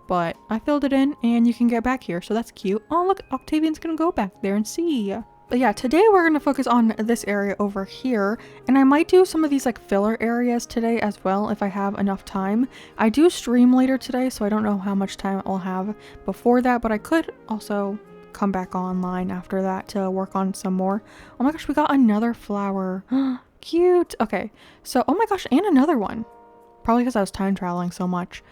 But I filled it in and you can get back here, so that's cute. Oh, look, Octavian's gonna go back there and see. But yeah, today we're gonna focus on this area over here, and I might do some of these like filler areas today as well if I have enough time. I do stream later today, so I don't know how much time I'll have before that, but I could also come back online after that to work on some more. Oh my gosh, we got another flower. Cute. Okay, so oh my gosh, and another one. Probably because I was time traveling so much.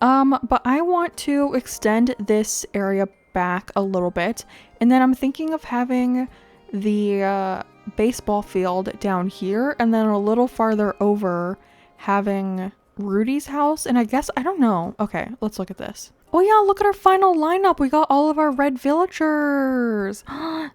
But I want to extend this area back a little bit, and then I'm thinking of having the baseball field down here, and then a little farther over having Rudy's house. And I guess, I don't know. Okay, let's look at this. Oh yeah, look at our final lineup. We got all of our red villagers.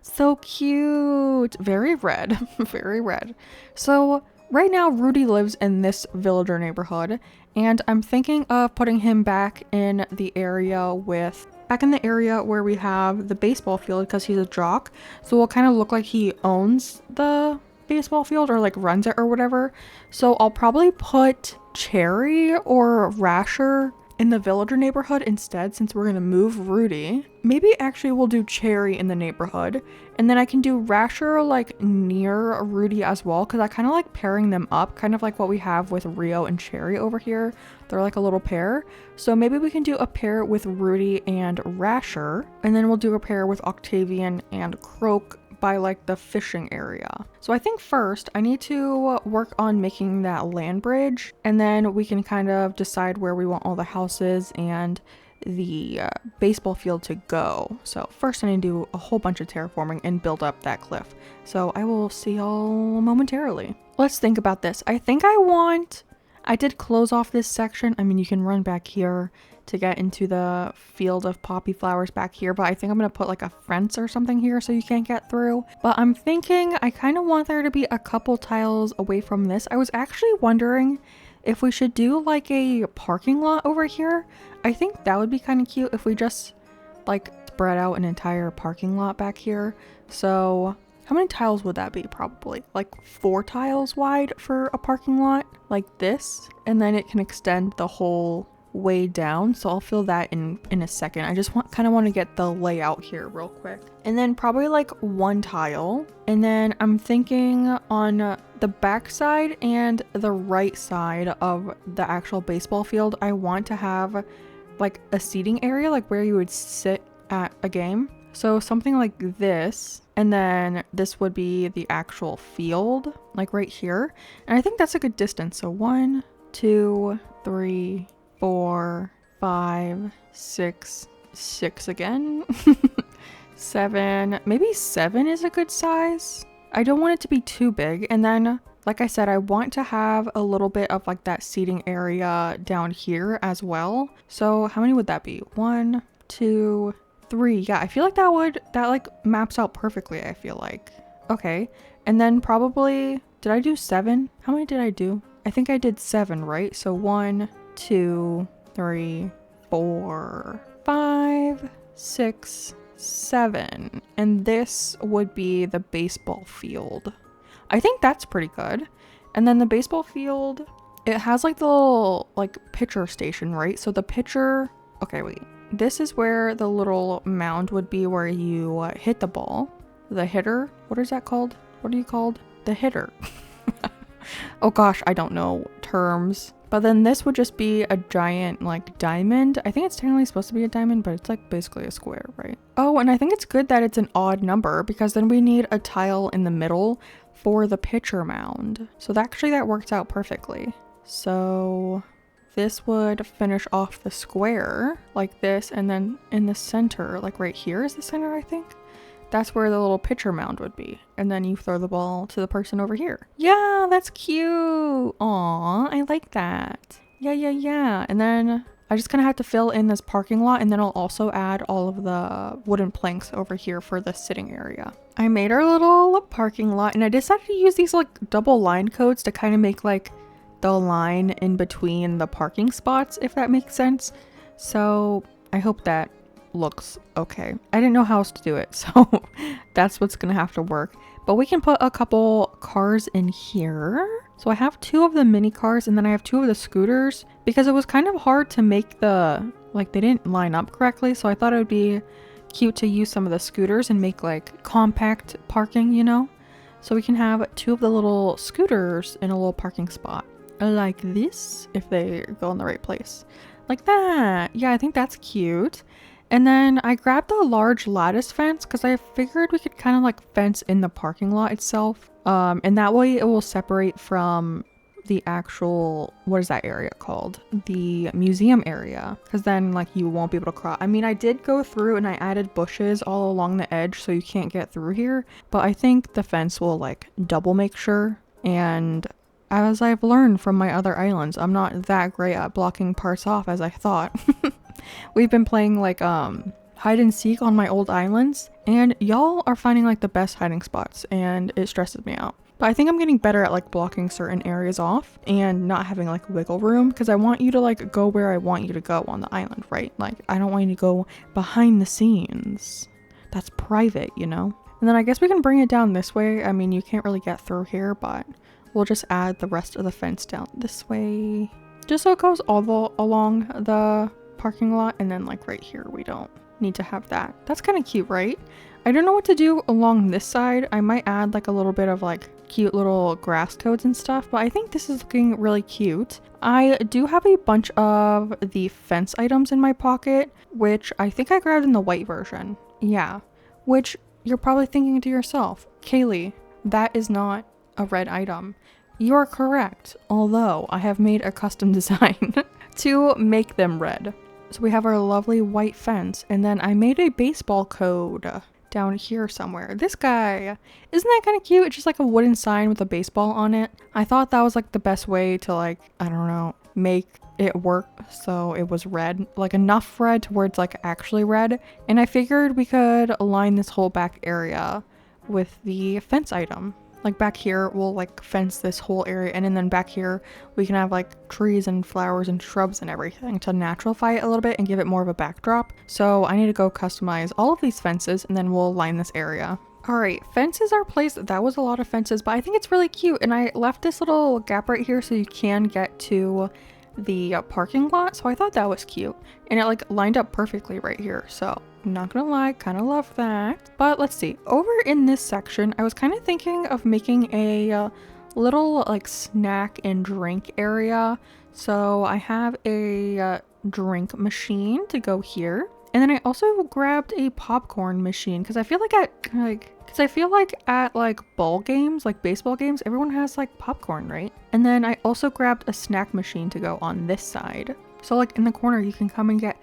So cute. Very red. Very red. So right now Rudy lives in this villager neighborhood, and I'm thinking of putting him back in the area where we have the baseball field because he's a jock. So it'll kind of look like he owns the baseball field or like runs it or whatever. So I'll probably put Cherry or Rasher in the villager neighborhood instead, since we're gonna move Rudy. Maybe actually we'll do Cherry in the neighborhood, and then I can do Rasher like near Rudy as well, because I kind of like pairing them up, kind of like what we have with Rio and Cherry over here. They're like a little pair. So maybe we can do a pair with Rudy and Rasher, and then we'll do a pair with Octavian and Croak by like the fishing area. So I think first I need to work on making that land bridge, and then we can kind of decide where we want all the houses and the baseball field to go. So first I need to do a whole bunch of terraforming and build up that cliff. So I will see y'all momentarily. Let's think about this. I think I did close off this section. I mean, you can run back here to get into the field of poppy flowers back here, but I think I'm gonna put like a fence or something here so you can't get through. But I'm thinking I kind of want there to be a couple tiles away from this. I was actually wondering if we should do like a parking lot over here. I think that would be kind of cute if we just like spread out an entire parking lot back here. So how many tiles would that be? Probably like 4 tiles wide for a parking lot like this, and then it can extend the whole way down. So I'll fill that in a second. I just kind of want to get the layout here real quick, and then probably like 1 tile, and then I'm thinking on the back side and the right side of the actual baseball field I want to have like a seating area, like where you would sit at a game. So something like this, and then this would be the actual field like right here, and I think that's a good distance. So 1 2 3 4 5 6 6 again. 7, maybe 7 is a good size. I don't want it to be too big, and then like I said, I want to have a little bit of like that seating area down here as well. So how many would that be? 1 2 3. Yeah, I feel like that like maps out perfectly, I feel like. Okay, and then probably, did I do 7? How many did I do? I think I did 7, right? So 1 2 3 4 5 6 7, and this would be the baseball field. I think that's pretty good. And then the baseball field it has like the little like pitcher station, right? So the pitcher, okay, wait. This is where the little mound would be where you hit the ball. The hitter, what is that called? What are you called? The hitter. Oh gosh, I don't know terms. But then this would just be a giant like diamond. I think it's technically supposed to be a diamond, but it's like basically a square, right? Oh, and I think it's good that it's an odd number because then we need a tile in the middle for the pitcher mound. So that works out perfectly. So this would finish off the square like this, and then in the center, like right here is the center, I think. That's where the little pitcher mound would be. And then you throw the ball to the person over here. Yeah, that's cute. Aw, I like that. Yeah. And then I just kind of have to fill in this parking lot, and then I'll also add all of the wooden planks over here for the sitting area. I made our little parking lot, and I decided to use these like double line codes to kind of make like the line in between the parking spots, if that makes sense. So I hope that looks okay. I didn't know how else to do it, so that's what's gonna have to work. But we can put a couple cars in here. So I have 2 of the mini cars, and then I have 2 of the scooters because it was kind of hard to make the, like, they didn't line up correctly. So I thought it would be cute to use some of the scooters and make like compact parking, you know? So we can have 2 of the little scooters in a little parking spot like this, if they go in the right place. Like that. Yeah, I think that's cute. And then I grabbed a large lattice fence because I figured we could kind of like fence in the parking lot itself. And that way it will separate from the actual, what is that area called? The museum area. Because then like you won't be able to cross. I mean, I did go through and I added bushes all along the edge so you can't get through here. But I think the fence will like double make sure. And as I've learned from my other islands, I'm not that great at blocking parts off as I thought. We've been playing like hide and seek on my old islands, and y'all are finding like the best hiding spots, and it stresses me out. But I think I'm getting better at like blocking certain areas off and not having like wiggle room, because I want you to like go where I want you to go on the island, right? Like I don't want you to go behind the scenes. That's private, you know? And then I guess we can bring it down this way. I mean, you can't really get through here, but we'll just add the rest of the fence down this way. Just so it goes all along the parking lot, and then like right here we don't need to have that. That's kind of cute, right? I don't know what to do along this side. I might add like a little bit of like cute little grass codes and stuff, but I think this is looking really cute. I do have a bunch of the fence items in my pocket, which I think I grabbed in the white version. Yeah, which you're probably thinking to yourself, Kaylee, that is not a red item. You are correct, although I have made a custom design to make them red. So we have our lovely white fence, and then I made a baseball code down here somewhere. This guy, isn't that kind of cute? It's just like a wooden sign with a baseball on it. I thought that was like the best way to like, I don't know, make it work so it was red, like enough red to where it's like actually red. And I figured we could align this whole back area with the fence item. Like back here, we'll like fence this whole area, and then back here we can have like trees and flowers and shrubs and everything to naturalify it a little bit and give it more of a backdrop. So I need to go customize all of these fences, and then we'll line this area. All right, fences are placed. That was a lot of fences, but I think it's really cute. And I left this little gap right here so you can get to the parking lot. So I thought that was cute, and it like lined up perfectly right here. So I'm not gonna lie, kind of love that. But let's see, over in this section, I was kind of thinking of making a little like snack and drink area. So I have a drink machine to go here. And then I also grabbed a popcorn machine because I feel like at like ball games, like baseball games, everyone has like popcorn, right? And then I also grabbed a snack machine to go on this side. So like in the corner, you can come and get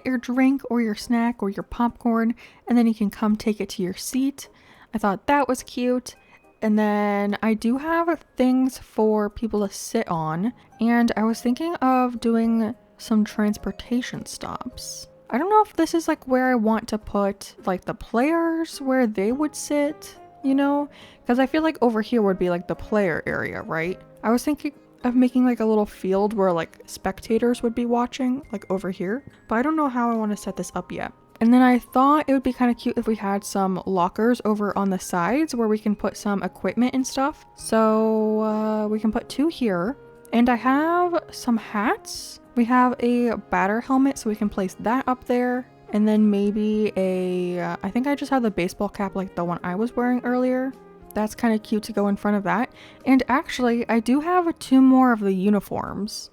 your drink or your snack or your popcorn, and then you can come take it to your seat. I thought that was cute. And then I do have things for people to sit on, and I was thinking of doing some transportation stops. I don't know if this is like where I want to put like the players where they would sit, you know, because I feel like over here would be like the player area, right? I was thinking of making like a little field where like spectators would be watching, like over here, but I don't know how I want to set this up yet. And then I thought it would be kind of cute if we had some lockers over on the sides where we can put some equipment and stuff. So we can put 2 here. And I have some hats. We have a batter helmet, so we can place that up there. And then maybe I think I just have the baseball cap like the one I was wearing earlier. That's kind of cute to go in front of that. And actually, I do have 2 more of the uniforms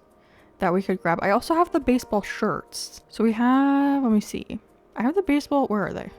that we could grab. I also have the baseball shirts. So we have, let me see. I have the baseball, where are they?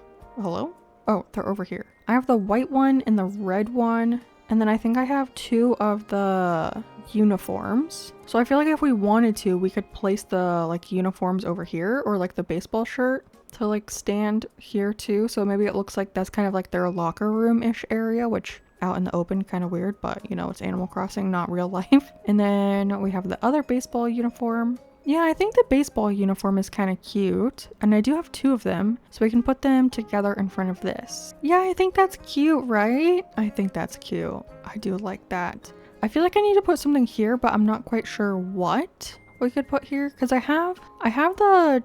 Hello? Oh, they're over here. I have the white one and the red one. And then I think I have 2 of the uniforms. So I feel like if we wanted to, we could place the like uniforms over here, or like the baseball shirt to like stand here too. So maybe it looks like that's kind of like their locker room-ish area, which out in the open, kind of weird, but you know, it's Animal Crossing, not real life. And then we have the other baseball uniform. Yeah, I think the baseball uniform is kind of cute. And I do have 2 of them, so we can put them together in front of this. Yeah, I think that's cute, right? I think that's cute. I do like that. I feel like I need to put something here, but I'm not quite sure what we could put here. Because I have the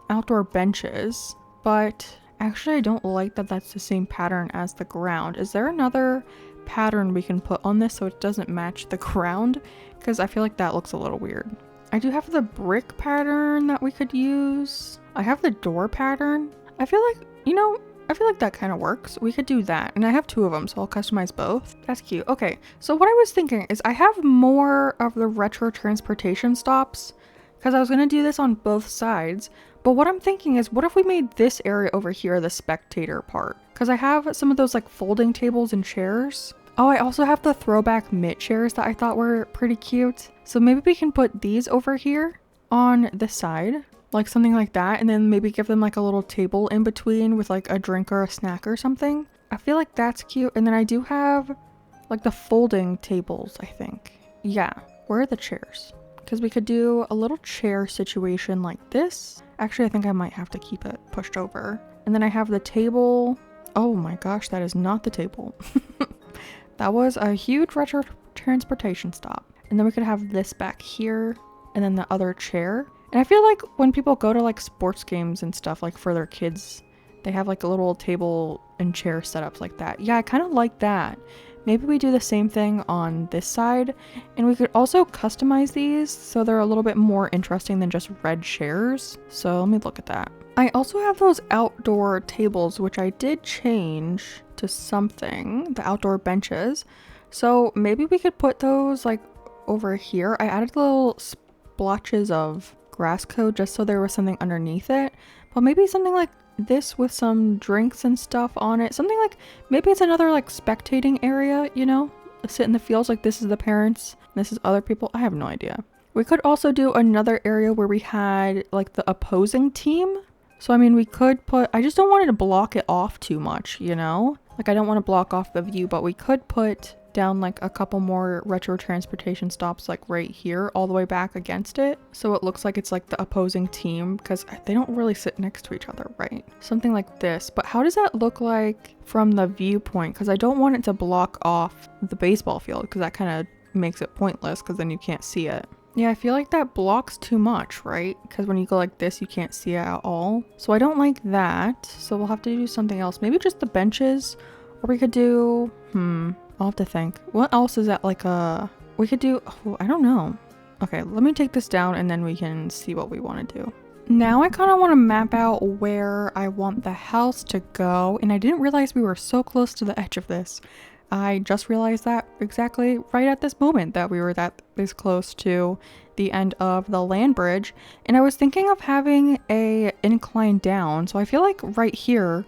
outdoor benches, but actually I don't like that that's the same pattern as the ground. Is there another pattern we can put on this so it doesn't match the ground? Because I feel like that looks a little weird. I do have the brick pattern that we could use. I have the door pattern. I feel like, you know, I feel like that kind of works. We could do that. And I have 2 of them, so I'll customize both. That's cute. Okay, so what I was thinking is I have more of the retro transportation stops because I was going to do this on both sides. But what I'm thinking is, what if we made this area over here the spectator part? Because I have some of those like folding tables and chairs. Oh, I also have the throwback mitt chairs that I thought were pretty cute. So maybe we can put these over here on the side, like something like that. And then maybe give them like a little table in between with like a drink or a snack or something. I feel like that's cute. And then I do have like the folding tables, I think. Yeah, where are the chairs? Because we could do a little chair situation like this. Actually, I think I might have to keep it pushed over. And then I have the table. Oh my gosh, that is not the table. That was a huge retro transportation stop. And then we could have this back here and then the other chair. And I feel like when people go to like sports games and stuff like for their kids, they have like a little table and chair setups like that. Yeah, I kind of like that. Maybe we do the same thing on this side, and we could also customize these so they're a little bit more interesting than just red chairs. So let me look at that. I also have those outdoor tables, which I did change to something, the outdoor benches. So maybe we could put those like over here. I added little splotches of grass coat just so there was something underneath it, but maybe something like this with some drinks and stuff on it. Something like, maybe it's another like spectating area, you know, sit in the fields, like this is the parents, this is other people. I have no idea. We could also do another area where we had like the opposing team. So I mean, we could put, I just don't want it to block it off too much, you know, like I don't want to block off the view, but we could put down like a couple more retro transportation stops like right here all the way back against it, so it looks like it's like the opposing team, because they don't really sit next to each other, right? Something like this. But how does that look like from the viewpoint? Because I don't want it to block off the baseball field, because that kind of makes it pointless, because then you can't see it. Yeah, I feel like that blocks too much, right? Because when you go like this, you can't see it at all. So I don't like that. So we'll have to do something else. Maybe just the benches, or we could do, I'll have to think. What else is that like we could do, I don't know. Okay, let me take this down and then we can see what we want to do. Now I kind of want to map out where I want the house to go, and I didn't realize we were so close to the edge of this. I just realized that exactly right at this moment, that we were this close to the end of the land bridge, and I was thinking of having a incline down, so I feel like right here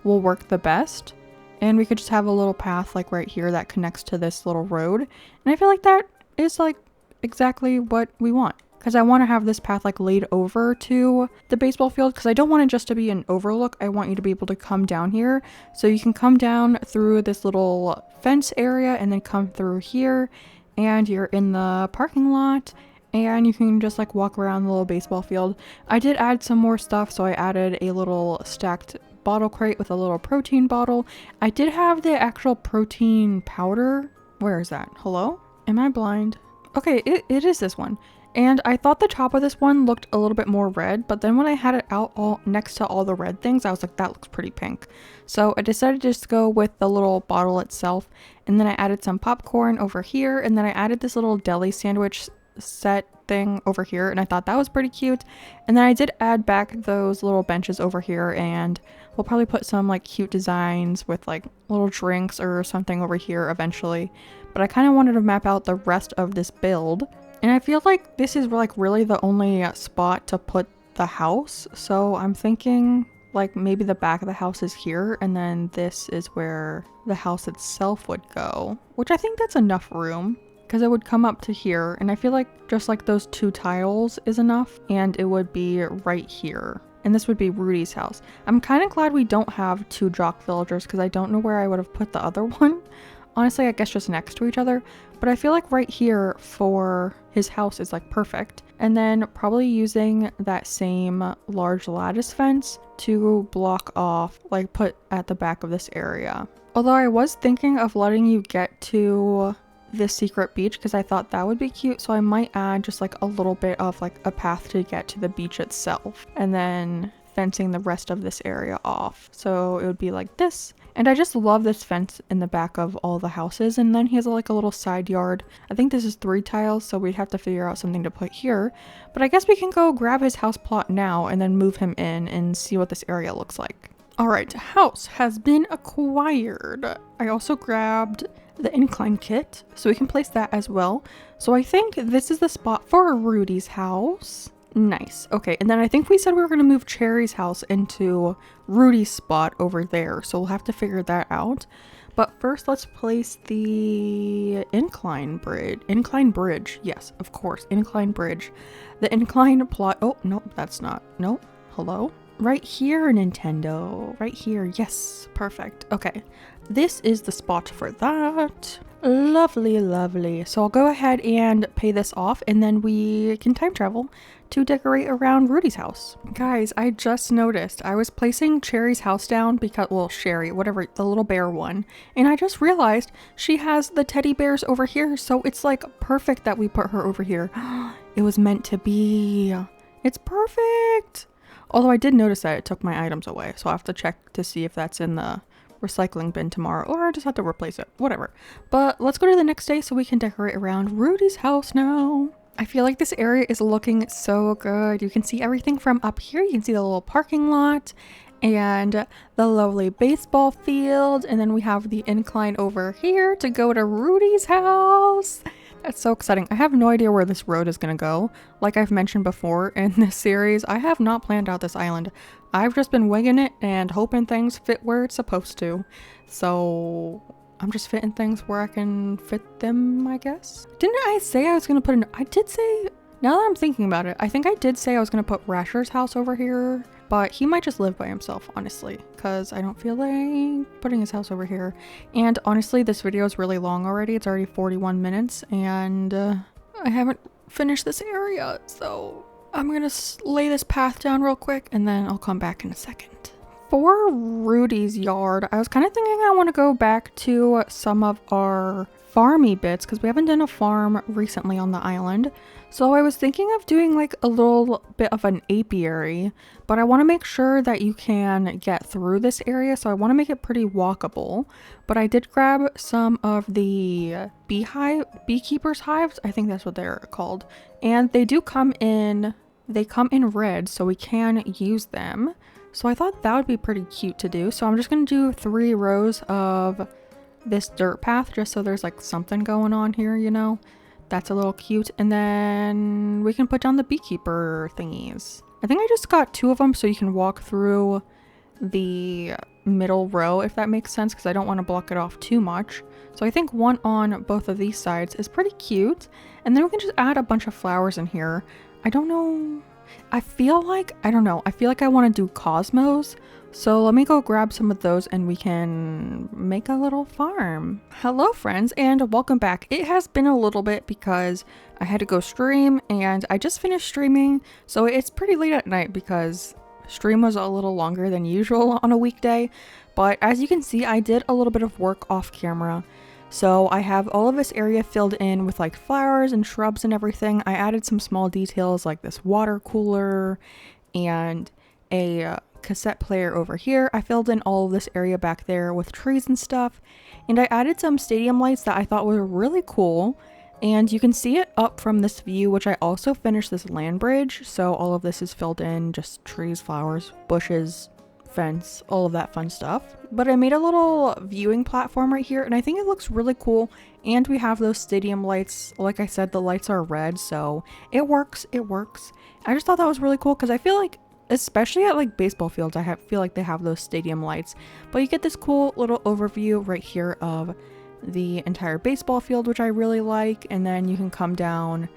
will work the best. And we could just have a little path like right here that connects to this little road. And I feel like that is like exactly what we want, because I want to have this path like laid over to the baseball field, because I don't want it just to be an overlook. I want you to be able to come down here. So you can come down through this little fence area and then come through here, and you're in the parking lot, and you can just like walk around the little baseball field. I did add some more stuff, so I added a little stacked bottle crate with a little protein bottle. I did have the actual protein powder. Where is that? Hello? Am I blind? Okay, it is this one. And I thought the top of this one looked a little bit more red, but then when I had it out all next to all the red things, I was like, that looks pretty pink. So I decided to just go with the little bottle itself, and then I added some popcorn over here, and then I added this little deli sandwich set thing over here, and I thought that was pretty cute. And then I did add back those little benches over here, and we'll probably put some like cute designs with like little drinks or something over here eventually. But I kind of wanted to map out the rest of this build. And I feel like this is like really the only spot to put the house. So I'm thinking like maybe the back of the house is here, and then this is where the house itself would go, which I think that's enough room because it would come up to here. And I feel like just like those 2 tiles is enough, and it would be right here. And this would be Rudy's house. I'm kind of glad we don't have 2 jock villagers because I don't know where I would have put the other one. Honestly, I guess just next to each other. But I feel like right here for his house is like perfect. And then probably using that same large lattice fence to block off, like put at the back of this area. Although I was thinking of letting you get to this secret beach because I thought that would be cute. So I might add just like a little bit of like a path to get to the beach itself. And then fencing the rest of this area off. So it would be like this. And I just love this fence in the back of all the houses. And then he has like a little side yard. I think this is 3 tiles, so we'd have to figure out something to put here. But I guess we can go grab his house plot now and then move him in and see what this area looks like. All right, house has been acquired. I also grabbed the incline kit, so we can place that as well. So I think this is the spot for Rudy's house. Nice. Okay, and then I think we said we were going to move Cherry's house into Rudy's spot over there, so we'll have to figure that out. But first, let's place the incline bridge. Yes, of course, incline bridge. The incline plot. Oh, no, that's not. No, hello? Right here, Nintendo. Right here. Yes, perfect. Okay, this is the spot for that. Lovely, lovely. So I'll go ahead and pay this off, and then we can time travel to decorate around Rudy's house. Guys, I just noticed I was placing Cherry's house down because, well, Sherry, whatever, the little bear one, and I just realized she has the teddy bears over here, so it's like perfect that we put her over here. It was meant to be. It's perfect. Although I did notice that it took my items away, so I'll have to check to see if that's in the recycling bin tomorrow, or I just have to replace it, whatever. But let's go to the next day so we can decorate around Rudy's house now. I feel like this area is looking so good. You can see everything from up here. You can see the little parking lot and the lovely baseball field, and then we have the incline over here to go to Rudy's house. That's so exciting. I have no idea where this road is going to go. Like I've mentioned before in this series, I have not planned out this island. I've just been winging it and hoping things fit where it's supposed to. So I'm just fitting things where I can fit them, I guess. Didn't I say I was going to put in... I did say... Now that I'm thinking about it, I think I did say I was going to put Rasher's house over here. But he might just live by himself, honestly, because I don't feel like putting his house over here. And honestly, this video is really long already. It's already 41 minutes, and I haven't finished this area. So I'm going to lay this path down real quick, and then I'll come back in a second. For Rudy's yard, I was kind of thinking I want to go back to some of our farmy bits because we haven't done a farm recently on the island. So I was thinking of doing like a little bit of an apiary, but I want to make sure that you can get through this area. So I want to make it pretty walkable, but I did grab some of the beekeepers hives. I think that's what they're called. And they do come in, they come in red, so we can use them. So I thought that would be pretty cute to do. So I'm just going to do 3 rows of this dirt path just so there's like something going on here, you know. That's a little cute. And then we can put down the beekeeper thingies. I think I just got 2 of them so you can walk through the middle row, if that makes sense, because I don't want to block it off too much. So I think 1 on both of these sides is pretty cute. And then we can just add a bunch of flowers in here. I don't know. I feel like, I don't know. I feel like I want to do cosmos. So let me go grab some of those and we can make a little farm. Hello friends and welcome back. It has been a little bit because I had to go stream and I just finished streaming. So it's pretty late at night because stream was a little longer than usual on a weekday. But as you can see, I did a little bit of work off camera. So I have all of this area filled in with like flowers and shrubs and everything. I added some small details like this water cooler and a cassette player over here. I filled in all of this area back there with trees and stuff. And I added some stadium lights that I thought were really cool. And you can see it up from this view, which I also finished this land bridge. So all of this is filled in, just trees, flowers, bushes, fence, all of that fun stuff. But I made a little viewing platform right here, and I think it looks really cool. And we have those stadium lights. Like I said, the lights are red, so it works. It works. I just thought that was really cool because I feel like, especially at like baseball fields, feel like they have those stadium lights. But you get this cool little overview right here of the entire baseball field, which I really like. And then you can come down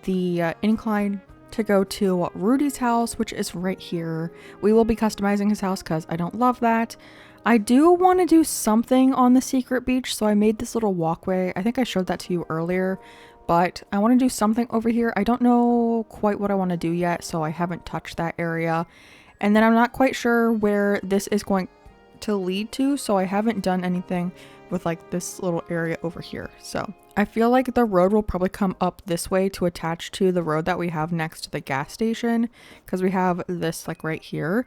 the incline to go to Rudy's house, which is right here. We will be customizing his house because I don't love that. I do want to do something on the secret beach, so I made this little walkway. I think I showed that to you earlier, but I want to do something over here. I don't know quite what I want to do yet, so I haven't touched that area. And then I'm not quite sure where this is going to lead to, so I haven't done anything with like this little area over here. So I feel like the road will probably come up this way to attach to the road that we have next to the gas station, because we have this like right here.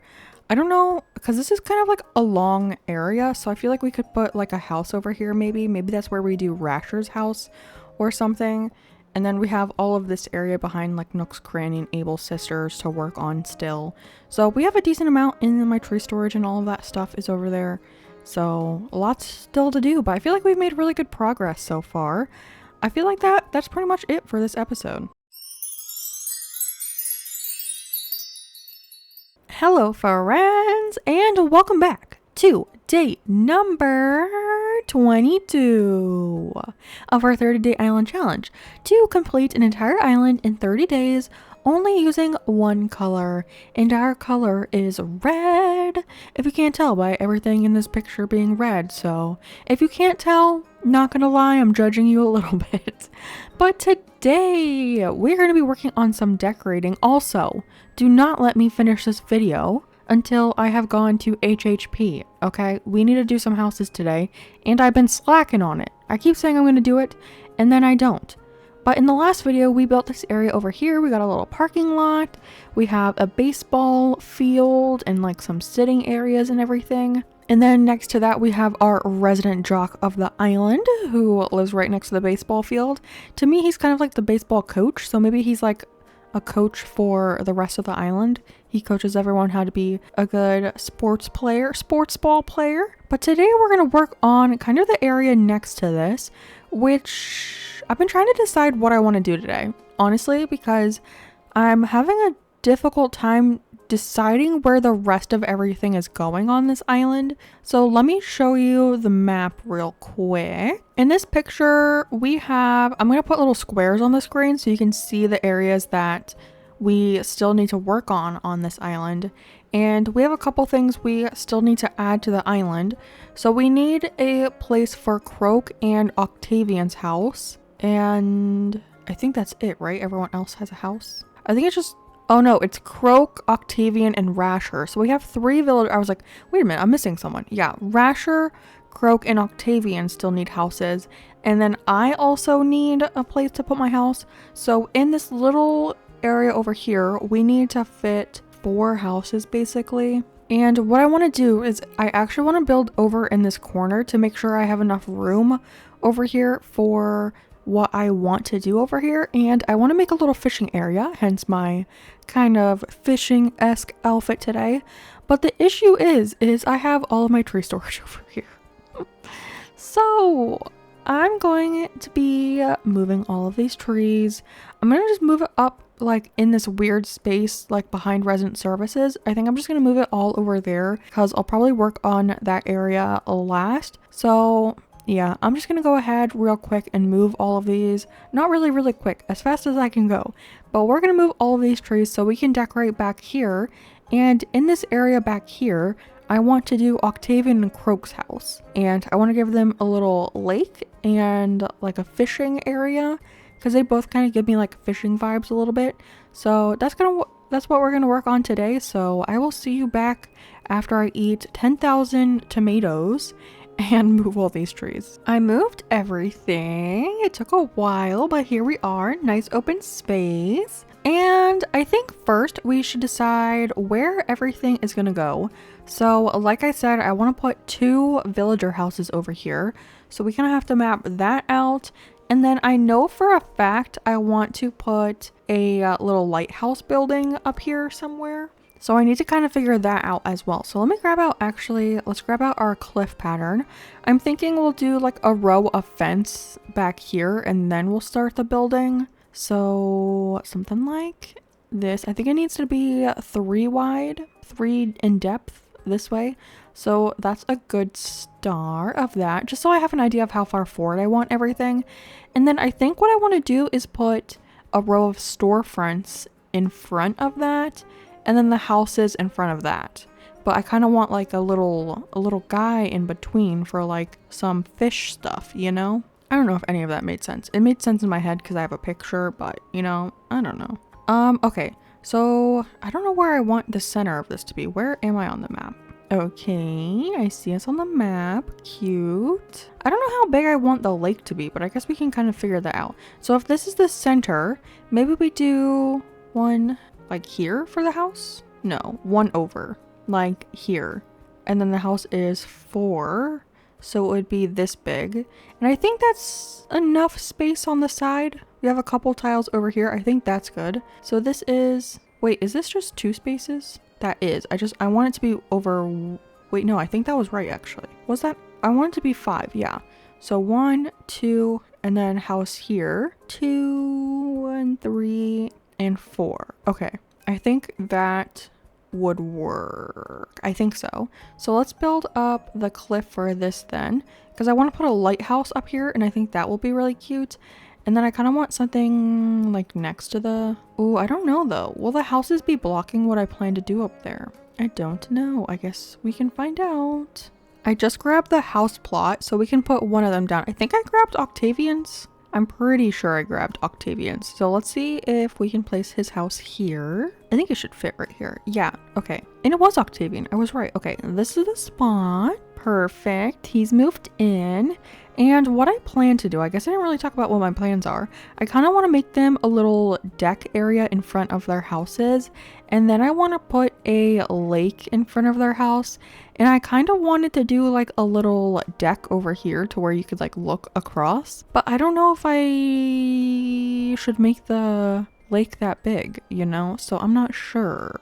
I don't know, because this is kind of like a long area, so I feel like we could put like a house over here. Maybe that's where we do Rasher's house or something. And then we have all of this area behind like Nook's Cranny and Abel's sisters to work on still. So we have a decent amount in my tree storage, and all of that stuff is over there. So lots still to do, but I feel like we've made really good progress so far. I feel like that's pretty much it for this episode. Hello friends, and welcome back to day number 22 of our 30-day island challenge to complete an entire island in 30 days only using one color, and our color is red. If you can't tell by everything in this picture being red, so if you can't tell, not gonna lie, I'm judging you a little bit. But today we're going to be working on some decorating. Also, do not let me finish this video until I have gone to HHP, okay? We need to do some houses today, and I've been slacking on it. I keep saying I'm going to do it, and then I don't. But in the last video, we built this area over here. We got a little parking lot. We have a baseball field and like some sitting areas and everything. And then next to that, we have our resident jock of the island who lives right next to the baseball field. To me, he's kind of like the baseball coach. So maybe he's like a coach for the rest of the island. He coaches everyone how to be a good sports ball player. But today we're going to work on kind of the area next to this, which I've been trying to decide what I want to do today, honestly, because I'm having a difficult time deciding where the rest of everything is going on this island. So let me show you the map real quick. In this picture, I'm going to put little squares on the screen so you can see the areas that we still need to work on this island. And we have a couple things we still need to add to the island. So we need a place for Croak and Octavian's house. And I think that's it, right? Everyone else has a house. I think it's just, oh no, it's Croak, Octavian, and Rasher. So we have 3 villagers. I was like, wait a minute, I'm missing someone. Yeah, Rasher, Croak, and Octavian still need houses. And then I also need a place to put my house. So in this little area over here, we need to fit 4 houses basically. And what I want to do is I actually want to build over in this corner to make sure I have enough room over here for what I want to do over here. And I want to make a little fishing area, hence my kind of fishing-esque outfit today. But the issue is I have all of my tree storage over here. So I'm going to be moving all of these trees. I'm going to just move it up like in this weird space like behind resident services. I think I'm just going to move it all over there because I'll probably work on that area last. So yeah, I'm just going to go ahead real quick and move all of these. Not really quick, as fast as I can go. But we're going to move all of these trees so we can decorate back here. And in this area back here, I want to do Octavian and Croak's house. And I want to give them a little lake and like a fishing area, because they both kind of give me like fishing vibes a little bit. So that's what we're going to work on today. So I will see you back after I eat 10,000 tomatoes and move all these trees. I moved everything. It took a while, but here we are. Nice open space. And I think first we should decide where everything is gonna go. So like I said, I want to put 2 villager houses over here. So we kind of have to map that out. And then I know for a fact I want to put a little lighthouse building up here somewhere. So I need to kind of figure that out as well. So let me grab out, let's grab out our cliff pattern. I'm thinking we'll do like a row of fence back here and then we'll start the building. So something like this. I think it needs to be 3 wide, 3 in depth this way. So that's a good start of that, just so I have an idea of how far forward I want everything. And then I think what I want to do is put a row of storefronts in front of that, and then the houses in front of that. But I kind of want like a little guy in between for like some fish stuff, you know? I don't know if any of that made sense. It made sense in my head because I have a picture, but you know, I don't know. Okay. So I don't know where I want the center of this to be. Where am I on the map? Okay, I see us on the map. Cute. I don't know how big I want the lake to be, but I guess we can kind of figure that out. So if this is the center, maybe we do one like here for the house? No, one over, like here. And then the house is 4, so it would be this big. And I think that's enough space on the side. We have a couple tiles over here. I think that's good. So this is, wait, is this just 2 spaces? That is, I want it to be over, wait, no, I think that was right actually. Was that, I want it to be 5, yeah. So 1, 2, and then house here, 2, and 3, and 4. Okay, I think that would work. I think so. So let's build up the cliff for this then, because I want to put a lighthouse up here, and I think that will be really cute. And then I kind of want something like next to the... Oh, I don't know though. Will the houses be blocking what I plan to do up there? I don't know. I guess we can find out. I just grabbed the house plot so we can put one of them down. I think I grabbed Octavian's. I'm pretty sure I grabbed Octavian's. So let's see if we can place his house here. I think it should fit right here. Yeah, okay. And it was Octavian. I was right. Okay, this is the spot. Perfect. He's moved in. And what I plan to do, I guess I didn't really talk about what my plans are. I kind of want to make them a little deck area in front of their houses. And then I want to put a lake in front of their house. And I kind of wanted to do like a little deck over here to where you could like look across. But I don't know if I should make the lake that big, you know? So I'm not sure.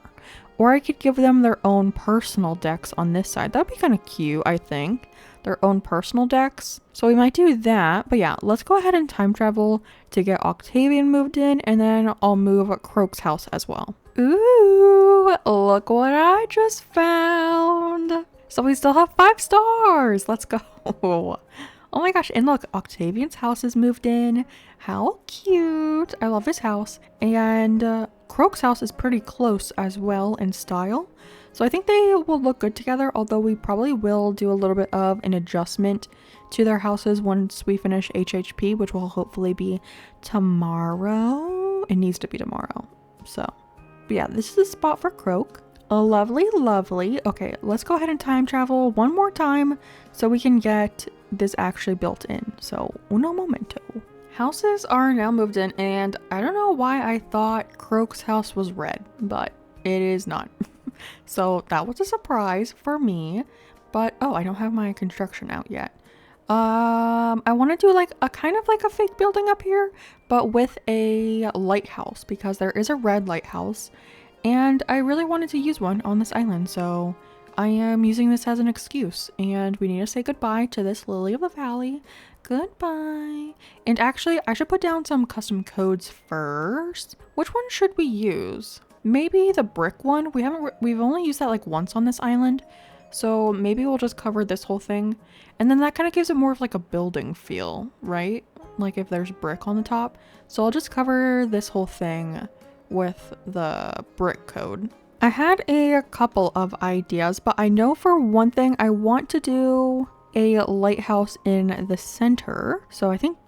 Or I could give them their own personal decks on this side. That'd be kind of cute, I think. Their own personal decks. So we might do that. But yeah, let's go ahead and time travel to get Octavian moved in. And then I'll move Croak's house as well. Ooh, look what I just found. So we still have 5 stars. Let's go. Oh my gosh. And look, Octavian's house is moved in. How cute. I love his house. And Croak's house is pretty close as well in style. So I think they will look good together, although we probably will do a little bit of an adjustment to their houses once we finish HHP, which will hopefully be tomorrow. It needs to be tomorrow. So, but yeah, this is the spot for Croak. Lovely, lovely. Okay, let's go ahead and time travel one more time so we can get this actually built in. So, uno momento. Houses are now moved in, and I don't know why I thought Croak's house was red, but it is not. So that was a surprise for me, but oh, I don't have my construction out yet. I want to do like a kind of like a fake building up here, but with a lighthouse, because there is a red lighthouse and I really wanted to use one on this island. So I am using this as an excuse, and we need to say goodbye to this lily of the valley. Goodbye. And actually I should put down some custom codes first. Which one should we use? Maybe the brick one. We've only used that like once on this island, so maybe we'll just cover this whole thing, and then that kind of gives it more of like a building feel, right? Like if there's brick on the top. So I'll just cover this whole thing with the brick code. I had a couple of ideas, but I know for one thing I want to do a lighthouse in the center. So I think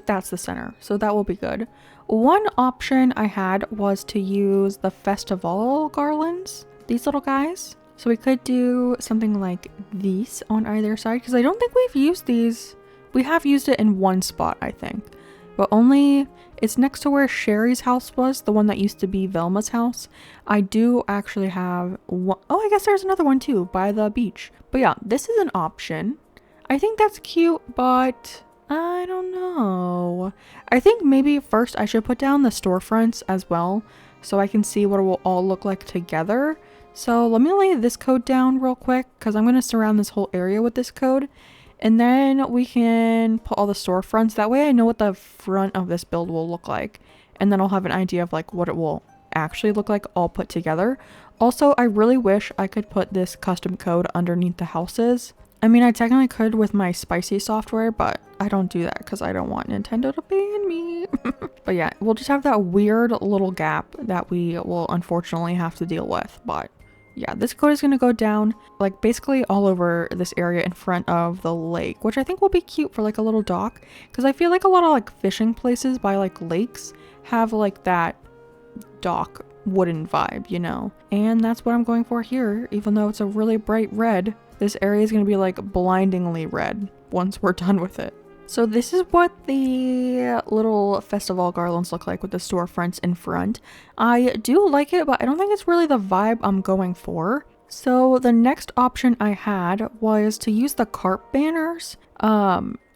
that's the center, so that will be good. One option I had was to use the festival garlands, these little guys. So we could do something like these on either side, because I don't think we've used these. We have used it in one spot, I think, but only it's next to where Sherry's house was, the one that used to be Velma's house. I do actually have one. Oh, I guess there's another one too by the beach. But yeah, this is an option. I think that's cute, but I don't know. I think maybe first I should put down the storefronts as well, so I can see what it will all look like together. So let me lay this code down real quick, because I'm going to surround this whole area with this code. And then we can put all the storefronts. That way I know what the front of this build will look like. And then I'll have an idea of like what it will actually look like all put together. Also, I really wish I could put this custom code underneath the houses. I mean, I technically could with my spicy software, but I don't do that because I don't want Nintendo to ban me. But yeah, we'll just have that weird little gap that we will unfortunately have to deal with. But yeah, this code is going to go down like basically all over this area in front of the lake, which I think will be cute for like a little dock, because I feel like a lot of like fishing places by like lakes have like that dock wooden vibe, you know? And that's what I'm going for here. Even though it's a really bright red, this area is going to be like blindingly red once we're done with it. So this is what the little festival garlands look like with the storefronts in front. I do like it, but I don't think it's really the vibe I'm going for. So the next option I had was to use the carp banners.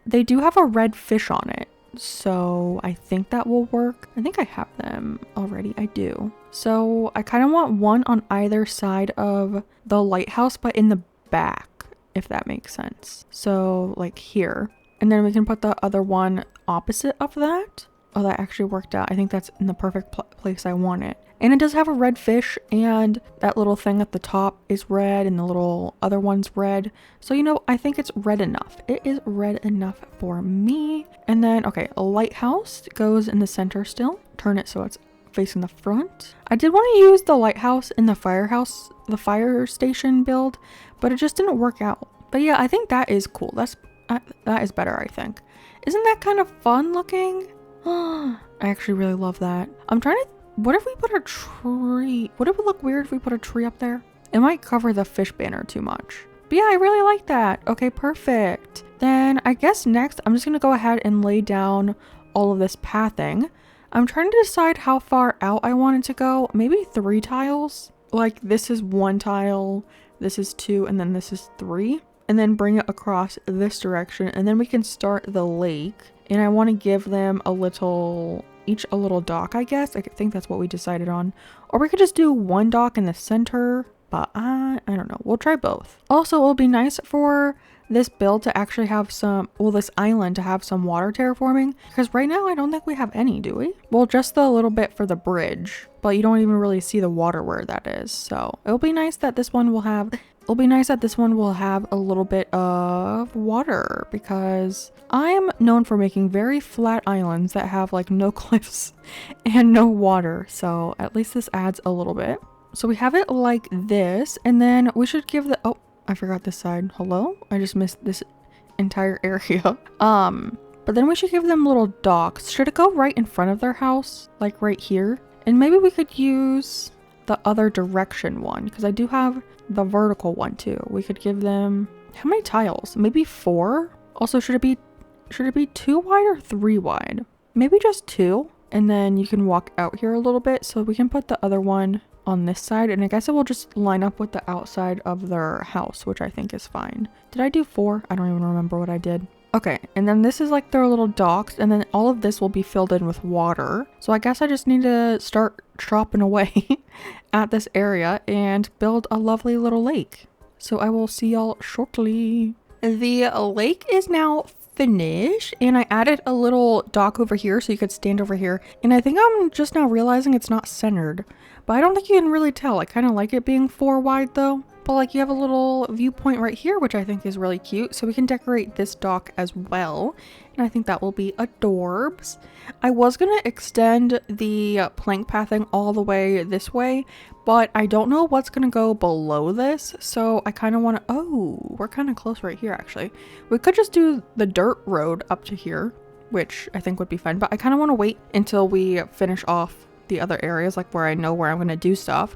They do have a red fish on it, so I think that will work. I think I have them already. I do. So I kind of want one on either side of the lighthouse, but in the back, if that makes sense. So like here. And then we can put the other one opposite of that. Oh, that actually worked out. I think that's in the perfect place I want it. And it does have a red fish, and that little thing at the top is red, and the little other one's red. So, you know, I think it's red enough. It is red enough for me. And then, okay, a lighthouse goes in the center still. Turn it so it's facing the front. I did want to use the lighthouse in the firehouse, the fire station build, but it just didn't work out. But yeah, I think that is cool. That is better, I think. Isn't that kind of fun looking? I actually really love that. I'm trying to... What if we put a tree? Would it look weird if we put a tree up there? It might cover the fish banner too much. But yeah, I really like that. Okay, perfect. Then I guess next I'm just going to go ahead and lay down all of this pathing. I'm trying to decide how far out I want it to go. Maybe 3 tiles. Like this is 1 tile, this is 2, and then this is 3. And then bring it across this direction, and then we can start the lake. And I want to give them each a little dock, I guess. I think that's what we decided on. Or we could just do 1 dock in the center, but I don't know. We'll try both. Also, it'll be nice for this build to actually have this island to have some water terraforming, because right now I don't think we have any, do we? Well, just the little bit for the bridge, but you don't even really see the water where that is. So it'll be nice that this one will have a little bit of water, because I am known for making very flat islands that have like no cliffs and no water. So at least this adds a little bit. So we have it like this, and then we should give oh, I forgot this side. Hello? I just missed this entire area. But then we should give them little docks. Should it go right in front of their house? Like right here? And maybe we could use the other direction one, because I do have the vertical one too. We could give them, how many tiles? Maybe 4? Also, should it be 2 wide or 3 wide? Maybe just 2. And then you can walk out here a little bit, so we can put the other one on this side, and I guess it will just line up with the outside of their house, which I think is fine. Did I do 4? I don't even remember what I did. Okay, and then this is like their little docks, and then all of this will be filled in with water. So I guess I just need to start chopping away at this area and build a lovely little lake. So I will see y'all shortly. The lake is now finished, and I added a little dock over here so you could stand over here. And I think I'm just now realizing it's not centered, but I don't think you can really tell. I kind of like it being 4 wide though. But like you have a little viewpoint right here, which I think is really cute. So we can decorate this dock as well. And I think that will be adorbs. I was going to extend the plank pathing all the way this way, but I don't know what's going to go below this. So I kind of want to, oh, we're kind of close right here actually. We could just do the dirt road up to here, which I think would be fun. But I kind of want to wait until we finish off the other areas, like where I know where I'm going to do stuff.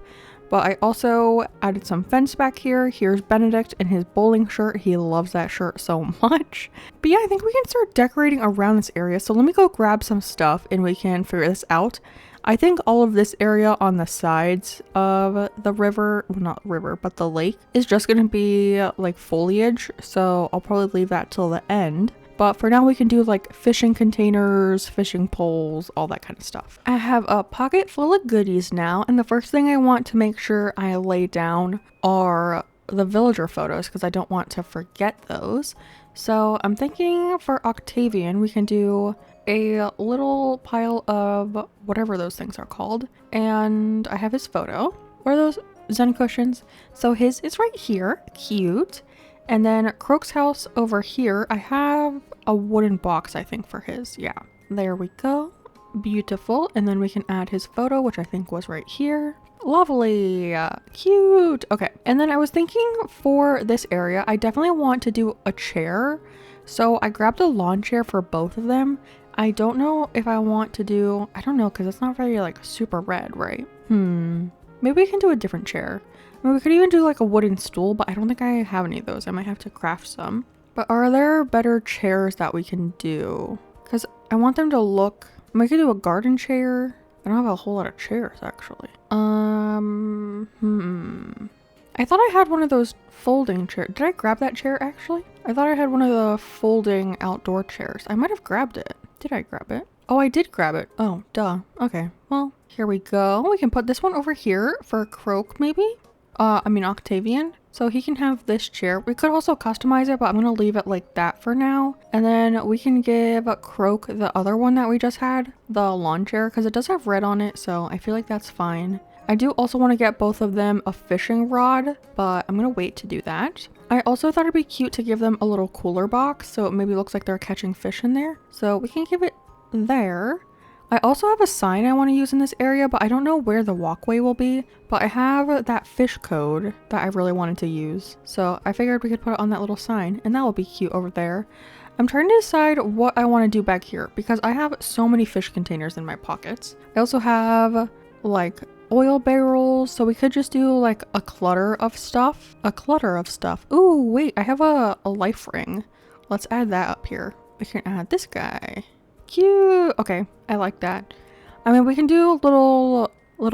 But I also added some fence back here. Here's Benedict in his bowling shirt. He loves that shirt so much. But yeah, I think we can start decorating around this area. So let me go grab some stuff and we can figure this out. I think all of this area on the sides of the river, well, not river, but the lake is just going to be like foliage. So I'll probably leave that till the end. But for now we can do like fishing containers, fishing poles, all that kind of stuff. I have a pocket full of goodies now, and the first thing I want to make sure I lay down are the villager photos because I don't want to forget those. So I'm thinking for Octavian we can do a little pile of whatever those things are called, and I have his photo. What are those? Zen cushions. So his is right here, cute. And then Croak's house over here, I have a wooden box, I think, for his. Yeah, there we go. Beautiful. And then we can add his photo, which I think was right here. Lovely. Cute. Okay. And then I was thinking for this area, I definitely want to do a chair. So I grabbed a lawn chair for both of them. I don't know if I want to do, I don't know, because it's not very like super red, right? Maybe we can do a different chair. I mean, we could even do like a wooden stool, but I don't think I have any of those. I might have to craft some. But are there better chairs that we can do? Because I want them to look, we could do a garden chair. I don't have a whole lot of chairs actually. I thought I had one of those folding chairs. Did I grab that chair actually? I thought I had one of the folding outdoor chairs. I might have grabbed it. Did I grab it? Oh, I did grab it. Oh, duh. Okay, well, here we go. We can put this one over here for Croak maybe? Octavian. So he can have this chair. We could also customize it, but I'm going to leave it like that for now. And then we can give Croak the other one that we just had, the lawn chair, because it does have red on it. So I feel like that's fine. I do also want to get both of them a fishing rod, but I'm going to wait to do that. I also thought it'd be cute to give them a little cooler box. So it maybe looks like they're catching fish in there. So we can give it there. I also have a sign I want to use in this area, but I don't know where the walkway will be. But I have that fish code that I really wanted to use. So I figured we could put it on that little sign, and that will be cute over there. I'm trying to decide what I want to do back here because I have so many fish containers in my pockets. I also have like oil barrels, so we could just do like a clutter of stuff. Ooh, wait, I have a life ring. Let's add that up here. We can add this guy. Cute. Okay, I like that. I mean, we can do little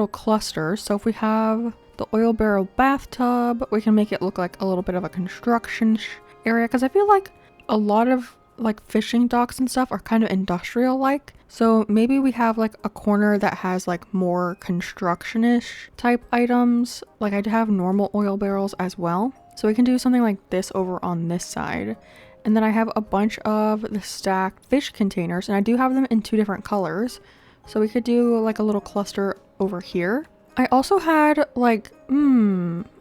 clusters. So if we have the oil barrel bathtub, we can make it look like a little bit of a construction area because I feel like a lot of like fishing docks and stuff are kind of industrial like. So maybe we have like a corner that has like more construction-ish type items. Like I have normal oil barrels as well. So we can do something like this over on this side. And then I have a bunch of the stacked fish containers, and I do have them in 2 different colors. So we could do like a little cluster over here. I also had like,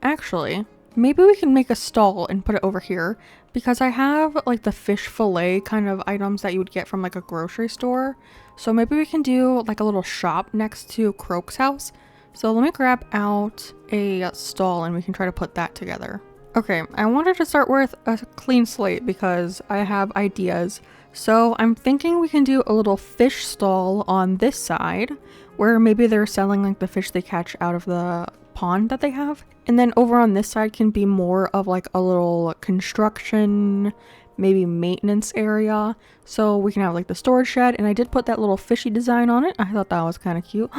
actually, maybe we can make a stall and put it over here because I have like the fish fillet kind of items that you would get from like a grocery store. So maybe we can do like a little shop next to Croak's house. So let me grab out a stall and we can try to put that together. Okay, I wanted to start with a clean slate because I have ideas. So I'm thinking we can do a little fish stall on this side where maybe they're selling like the fish they catch out of the pond that they have. And then over on this side can be more of like a little construction, maybe maintenance area. So we can have like the storage shed, and I did put that little fishy design on it. I thought that was kind of cute.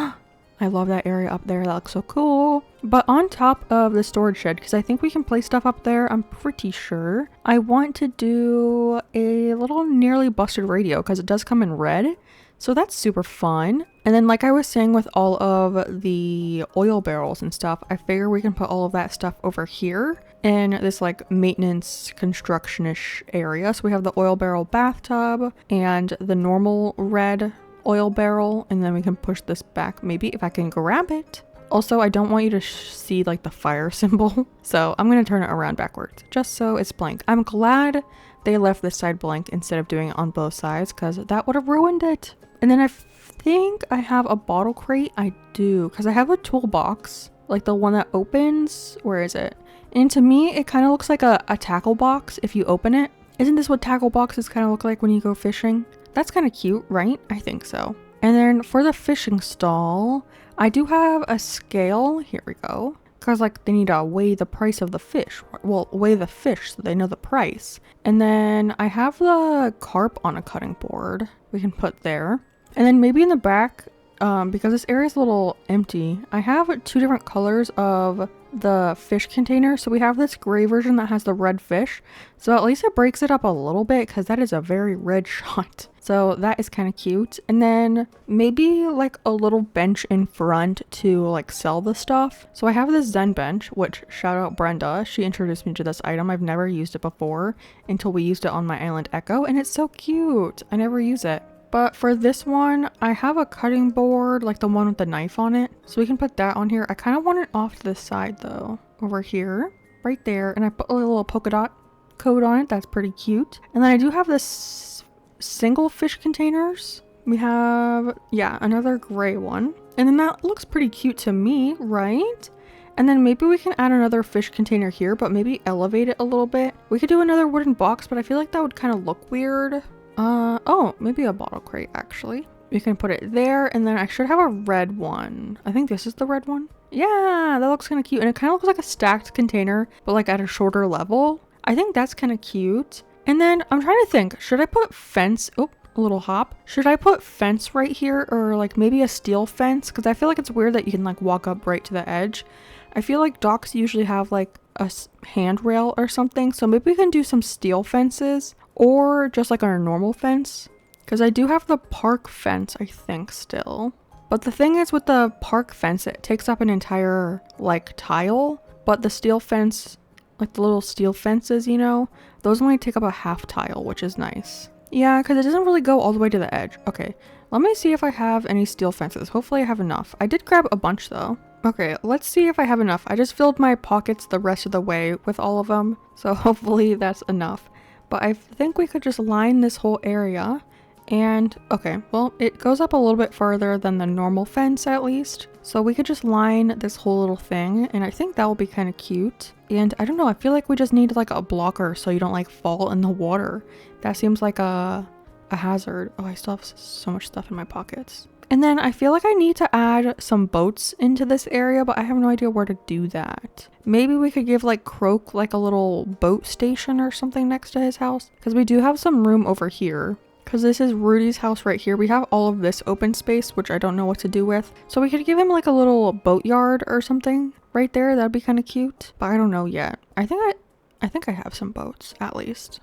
I love that area up there. That looks so cool. But on top of the storage shed, because I think we can place stuff up there, I'm pretty sure, I want to do a little nearly busted radio because it does come in red. So that's super fun. And then like I was saying with all of the oil barrels and stuff, I figure we can put all of that stuff over here in this like maintenance construction-ish area. So we have the oil barrel bathtub and the normal red oil barrel, and then we can push this back maybe if I can grab it. Also, I don't want you to see like the fire symbol, so I'm going to turn it around backwards just so it's blank. I'm glad they left this side blank instead of doing it on both sides because that would have ruined it. And then I think I have a bottle crate. I do, because I have a toolbox, like the one that opens. Where is it? And to me, it kind of looks like a tackle box if you open it. Isn't this what tackle boxes kind of look like when you go fishing? That's kind of cute, right? I think so. And then for the fishing stall, I do have a scale. Here we go. because like they need to weigh the price of the fish. Well, weigh the fish so they know the price. And then I have the carp on a cutting board we can put there. And then maybe in the back, because this area is a little empty, I have 2 different colors of the fish container. So we have this gray version that has the red fish. So at least it breaks it up a little bit because that is a very red shot. So that is kind of cute. And then maybe like a little bench in front to like sell the stuff. So I have this Zen bench, which shout out Brenda. She introduced me to this item. I've never used it before until we used it on my Island Echo. And it's so cute. I never use it. But for this one, I have a cutting board, like the one with the knife on it. So we can put that on here. I kind of want it off to the side though. Over here. Right there. And I put a little polka dot code on it. That's pretty cute. And then I do have this single fish containers. We have, yeah, another gray one. And then that looks pretty cute to me, right? And then maybe we can add another fish container here, but maybe elevate it a little bit. We could do another wooden box, but I feel like that would kind of look weird. Oh, maybe a bottle crate actually. We can put it there, and then I should have a red one. I think this is the red one. Yeah, that looks kind of cute. And it kind of looks like a stacked container, but like at a shorter level. I think that's kind of cute. And then I'm trying to think, should I put fence? Oh, a little hop. Should I put fence right here, or like maybe a steel fence? Because I feel like it's weird that you can like walk up right to the edge. I feel like docks usually have like a handrail or something. So maybe we can do some steel fences. Or just like our normal fence. Because I do have the park fence, I think, still. But the thing is with the park fence, it takes up an entire like tile. But the steel fence, like the little steel fences, you know, those only take up a half tile, which is nice. Yeah, because it doesn't really go all the way to the edge. Okay, let me see if I have any steel fences. Hopefully I have enough. I did grab a bunch though. Okay, let's see if I have enough. I just filled my pockets the rest of the way with all of them. So hopefully that's enough. But I think we could just line this whole area and okay, well, it goes up a little bit further than the normal fence at least. So we could just line this whole little thing and I think that will be kind of cute. And I don't know, I feel like we just need like a blocker so you don't like fall in the water. That seems like a hazard. Oh, I still have so much stuff in my pockets. And then I feel like I need to add some boats into this area, but I have no idea where to do that. Maybe we could give like Croak like a little boat station or something next to his house. Because we do have some room over here. Because this is Rudy's house right here. We have all of this open space, which I don't know what to do with. So we could give him like a little boat yard or something right there. That'd be kind of cute. But I don't know yet. I think I have some boats at least.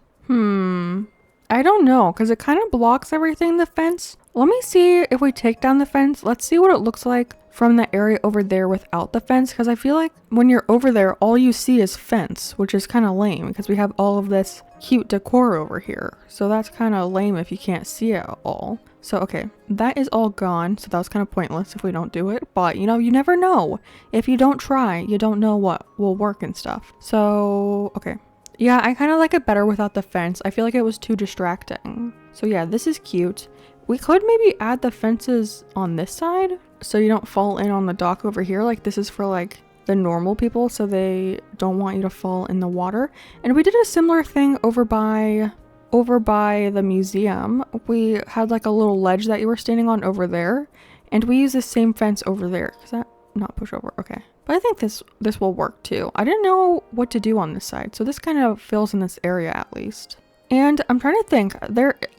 I don't know, because it kind of blocks everything, the fence. Let me see if we take down the fence. Let's see what it looks like from the area over there without the fence, because I feel like when you're over there, all you see is fence, which is kind of lame because we have all of this cute decor over here. So that's kind of lame if you can't see it all. So, okay, that is all gone. So that was kind of pointless if we don't do it. But, you know, you never know. If you don't try, you don't know what will work and stuff. So, okay. Yeah, I kind of like it better without the fence. I feel like it was too distracting. So yeah, this is cute. We could maybe add the fences on this side so you don't fall in on the dock over here. Like this is for like the normal people so they don't want you to fall in the water. And we did a similar thing over by the museum. We had like a little ledge that you were standing on over there. And we use the same fence over there. Is that not push over? Okay. But I think this will work too. I didn't know what to do on this side, so this kind of fills in this area at least. And I'm trying to think,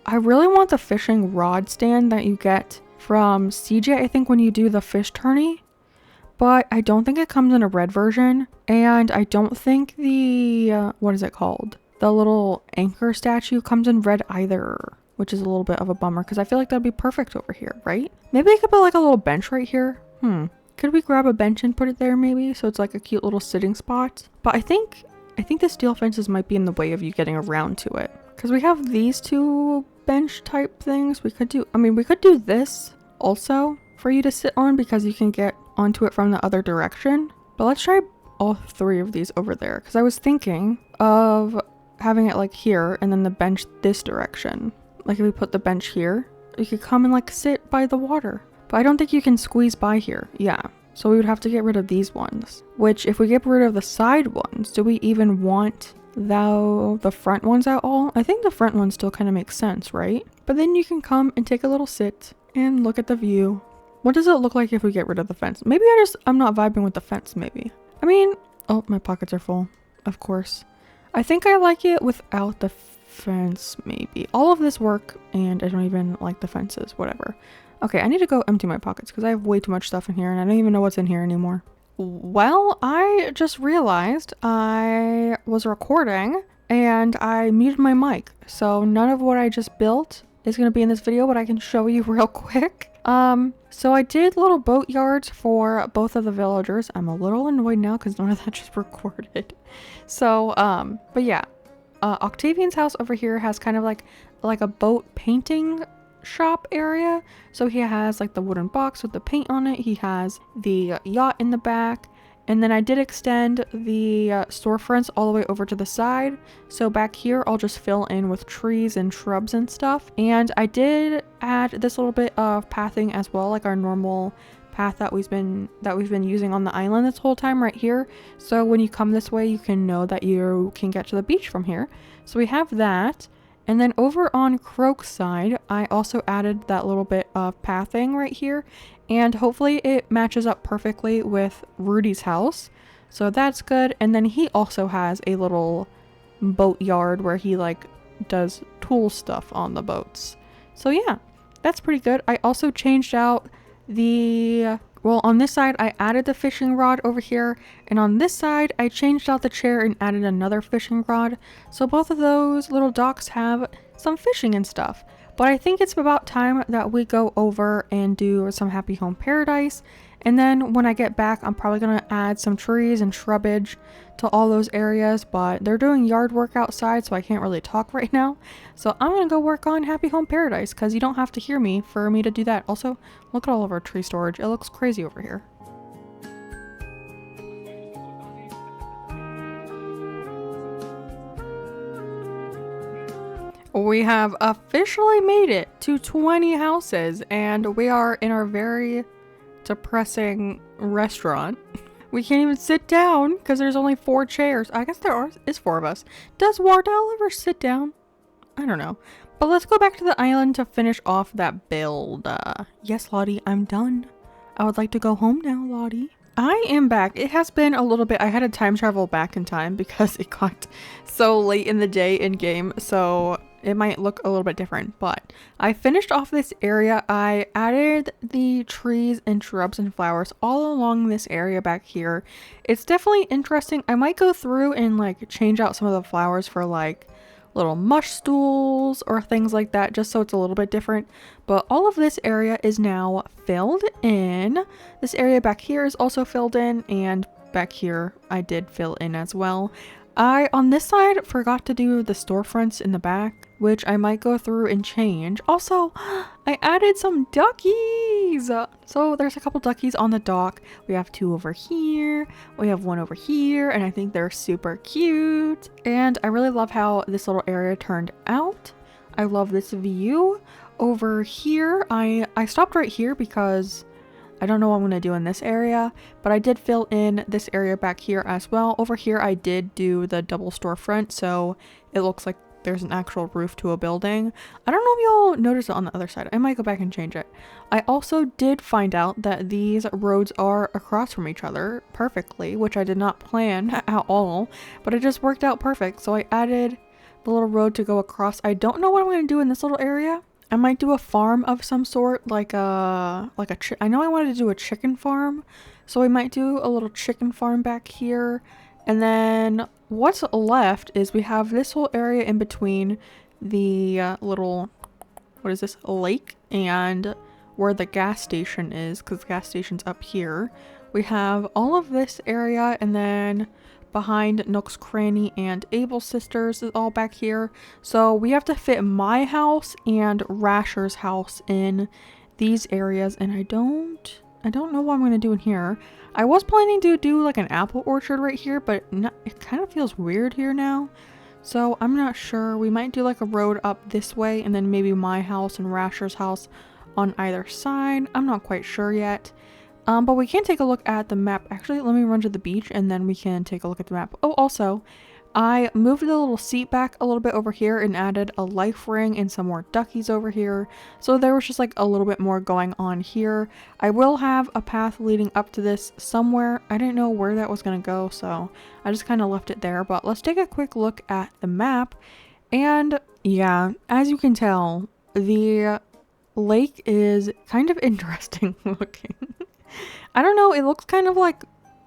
I really want the fishing rod stand that you get from CJ, I think, when you do the fish tourney. But I don't think it comes in a red version. And I don't think the, what is it called? The little anchor statue comes in red either, which is a little bit of a bummer because I feel like that'd be perfect over here, right? Maybe I could put like a little bench right here. Could we grab a bench and put it there maybe? So it's like a cute little sitting spot. But I think the steel fences might be in the way of you getting around to it. Because we have these 2 bench type things. We could do this also for you to sit on because you can get onto it from the other direction. But let's try all 3 of these over there. Because I was thinking of having it like here and then the bench this direction. Like if we put the bench here, you could come and like sit by the water. But I don't think you can squeeze by here. Yeah. So we would have to get rid of these ones. Which, if we get rid of the side ones, do we even want the front ones at all? I think the front ones still kind of make sense, right? But then you can come and take a little sit and look at the view. What does it look like if we get rid of the fence? Maybe I'm not vibing with the fence, maybe. I mean, oh, my pockets are full, of course. I think I like it without the fence, maybe. All of this work, and I don't even like the fences, whatever. Okay, I need to go empty my pockets because I have way too much stuff in here and I don't even know what's in here anymore. Well, I just realized I was recording and I muted my mic. So none of what I just built is going to be in this video, but I can show you real quick. So I did little boat yards for both of the villagers. I'm a little annoyed now because none of that just recorded. So, but yeah, Octavian's house over here has kind of like a boat painting shop area. So he has like the wooden box with the paint on it. He has the yacht in the back. And then I did extend the storefronts all the way over to the side. So back here, I'll just fill in with trees and shrubs and stuff. And I did add this little bit of pathing as well, like our normal path that we've been using on the island this whole time right here. So when you come this way, you can know that you can get to the beach from here. So we have that. And then over on Croak's side, I also added that little bit of pathing right here. And hopefully it matches up perfectly with Rudy's house. So that's good. And then he also has a little boat yard where he like does tool stuff on the boats. So yeah, that's pretty good. I also changed out well, on this side, I added the fishing rod over here, and on this side, I changed out the chair and added another fishing rod. So both of those little docks have some fishing and stuff. But I think it's about time that we go over and do some Happy Home Paradise. And then when I get back, I'm probably going to add some trees and shrubbage to all those areas. But they're doing yard work outside, so I can't really talk right now. So I'm going to go work on Happy Home Paradise because you don't have to hear me for me to do that. Also, look at all of our tree storage. It looks crazy over here. We have officially made it to 20 houses, and we are in our very depressing restaurant. We can't even sit down because there's only 4 chairs. I guess there is 4 of us. Does Wardell ever sit down? I don't know. But let's go back to the island to finish off that build. Yes, Lottie, I'm done. I would like to go home now, Lottie. I am back. It has been a little bit. I had to time travel back in time because it got so late in the day in game. So it might look a little bit different, but I finished off this area. I added the trees and shrubs and flowers all along this area back here. It's definitely interesting. I might go through and like change out some of the flowers for like little mush stools or things like that, just so it's a little bit different. But all of this area is now filled in. This area back here is also filled in, and back here I did fill in as well. I, on this side, forgot to do the storefronts in the back, which I might go through and change. Also, I added some duckies! So there's a couple duckies on the dock. We have 2 over here, we have 1 over here, and I think they're super cute. And I really love how this little area turned out. I love this view. Over here, I stopped right here because I don't know what I'm going to do in this area, but I did fill in this area back here as well. Over here, I did do the double storefront, so it looks like there's an actual roof to a building. I don't know if you'll notice it on the other side. I might go back and change it. I also did find out that these roads are across from each other perfectly, which I did not plan at all, but it just worked out perfect. So I added the little road to go across. I don't know what I'm going to do in this little area. I might do a farm of some sort, I know I wanted to do a chicken farm, so we might do a little chicken farm back here. And then what's left is we have this whole area in between the little, what is this, lake and where the gas station is, because the gas station's up here. We have all of this area, and then behind Nook's Cranny and Abel's Sisters is all back here. So we have to fit my house and Rasher's house in these areas, and I don't know what I'm going to do in here. I was planning to do like an apple orchard right here, but it kind of feels weird here now. So I'm not sure. We might do like a road up this way, and then maybe my house and Rasher's house on either side. I'm not quite sure yet. But we can take a look at the map. Actually, let me run to the beach and then we can take a look at the map. Oh, also, I moved the little seat back a little bit over here and added a life ring and some more duckies over here. So there was just like a little bit more going on here. I will have a path leading up to this somewhere. I didn't know where that was going to go, so I just kind of left it there. But let's take a quick look at the map. And yeah, as you can tell, the lake is kind of interesting looking. I don't know, it looks kind of like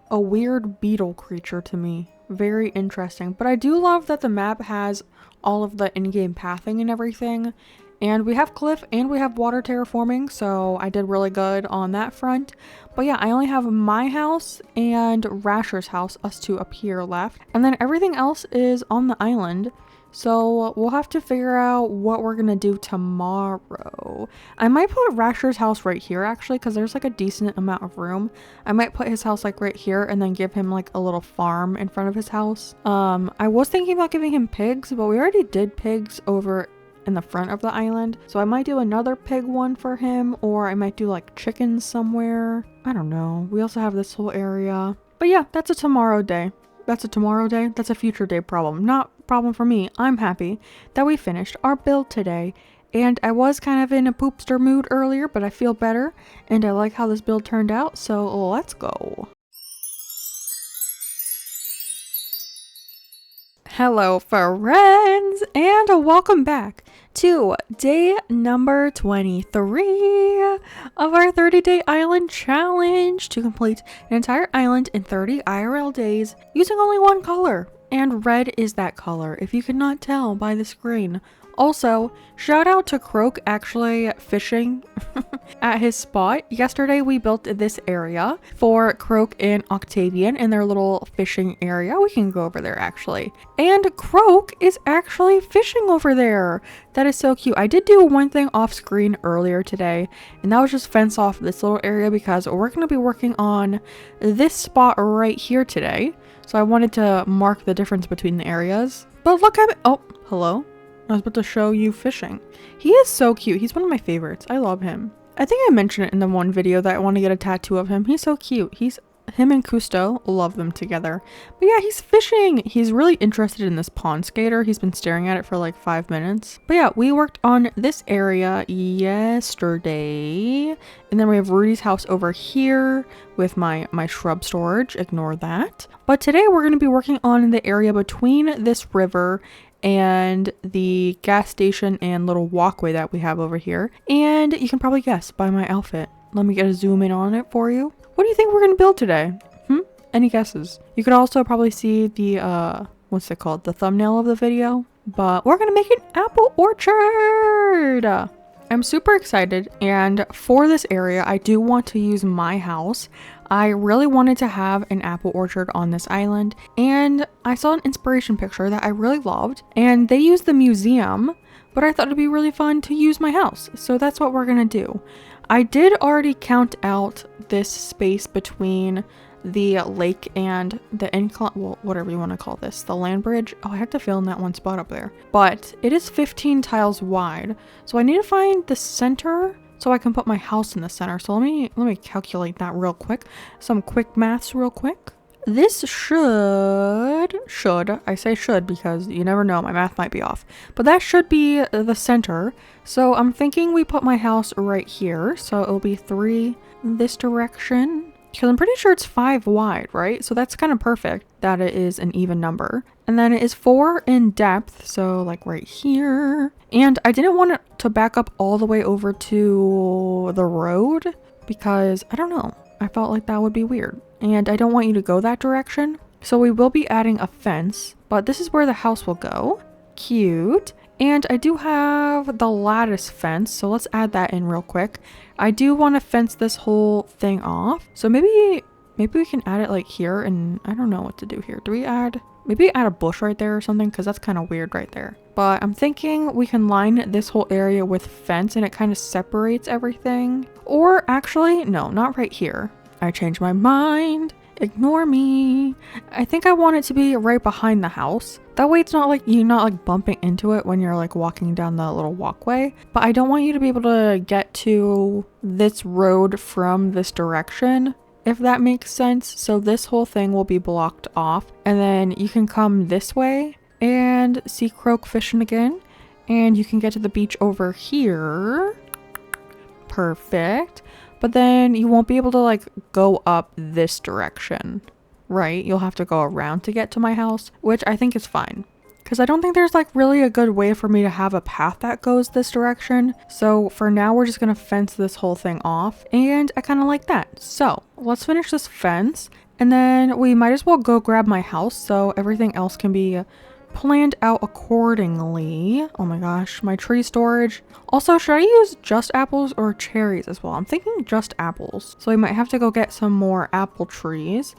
a weird beetle creature to me. Very interesting. But I do love that the map has all of the in-game pathing and everything. And we have cliff and we have water terraforming, so I did really good on that front. But yeah, I only have my house and Rasher's house, us two up here left. And then everything else is on the island. So we'll have to figure out what we're gonna do tomorrow. I might put Rasher's house right here actually, because there's like a decent amount of room. I might put his house like right here and then give him like a little farm in front of his house. I was thinking about giving him pigs, but we already did pigs over in the front of the island. So I might do another pig one for him, or I might do like chickens somewhere. I don't know. We also have this whole area. But yeah, that's a tomorrow day. That's a tomorrow day. That's a future day problem. Not problem for me. I'm happy that we finished our build today. And I was kind of in a poopster mood earlier, but I feel better. And I like how this build turned out. So let's go. Hello friends, and welcome back to day number 23 of our 30-day island challenge to complete an entire island in 30 IRL days using only one color. And red is that color, if you could not tell by the screen. Also, shout out to Croak actually fishing at his spot. Yesterday we built this area for Croak and Octavian in their little fishing area. We can go over there actually. And Croak is actually fishing over there. That is so cute. I did do one thing off screen earlier today, and that was just fence off this little area because we're going to be working on this spot right here today. So I wanted to mark the difference between the areas. But look at it. Oh, hello. I was about to show you fishing. He is so cute. He's one of my favorites. I love him. I think I mentioned it in the one video that I want to get a tattoo of him. He's so cute. Him and Cousteau love them together. But yeah, he's fishing. He's really interested in this pond skater. He's been staring at it for like 5 minutes. But yeah, we worked on this area yesterday. And then we have Rudy's house over here with my shrub storage. Ignore that. But today we're going to be working on the area between this river and the gas station and little walkway that we have over here. And you can probably guess by my outfit. Let me get a zoom in on it for you. What do you think we're going to build today? Any guesses? You could also probably see the, what's it called? The thumbnail of the video. But we're going to make an apple orchard! I'm super excited, and for this area, I do want to use my house. I really wanted to have an apple orchard on this island, and I saw an inspiration picture that I really loved, and they used the museum, but I thought it'd be really fun to use my house, so that's what we're gonna do. I did already count out this space between the lake and the incline, well, whatever you want to call this, the land bridge. Oh, I have to fill in that one spot up there. But it is 15 tiles wide, so I need to find the center so I can put my house in the center. So let me calculate that real quick. Some quick maths real quick. This should, I say should because you never know, my math might be off. But that should be the center. So I'm thinking we put my house right here. So it'll be 3 this direction. Because I'm pretty sure it's 5 wide, right? So that's kind of perfect that it is an even number. And then it is 4 in depth, so like right here. And I didn't want it to back up all the way over to the road because, I don't know, I felt like that would be weird. And I don't want you to go that direction. So we will be adding a fence, but this is where the house will go. Cute. And I do have the lattice fence, so let's add that in real quick. I do want to fence this whole thing off. So maybe we can add it like here, and I don't know what to do here. Do we add, maybe add a bush right there or something? Because that's kind of weird right there. But I'm thinking we can line this whole area with fence and it kind of separates everything. Or actually, no, not right here. I changed my mind. Ignore me. I think I want it to be right behind the house. That way it's not like you're not like bumping into it when you're like walking down the little walkway. But I don't want you to be able to get to this road from this direction if that makes sense. So this whole thing will be blocked off, and then you can come this way and see croak fishing again, and you can get to the beach over here. Perfect. But then you won't be able to like go up this direction, right? You'll have to go around to get to my house, which I think is fine, because I don't think there's like really a good way for me to have a path that goes this direction. So for now, we're just gonna fence this whole thing off, and I kind of like that. So let's finish this fence, and then we might as well go grab my house so everything else can be planned out accordingly. Oh my gosh, my tree storage. Also, should I use just apples or cherries as well? I'm thinking just apples, so we might have to go get some more apple trees.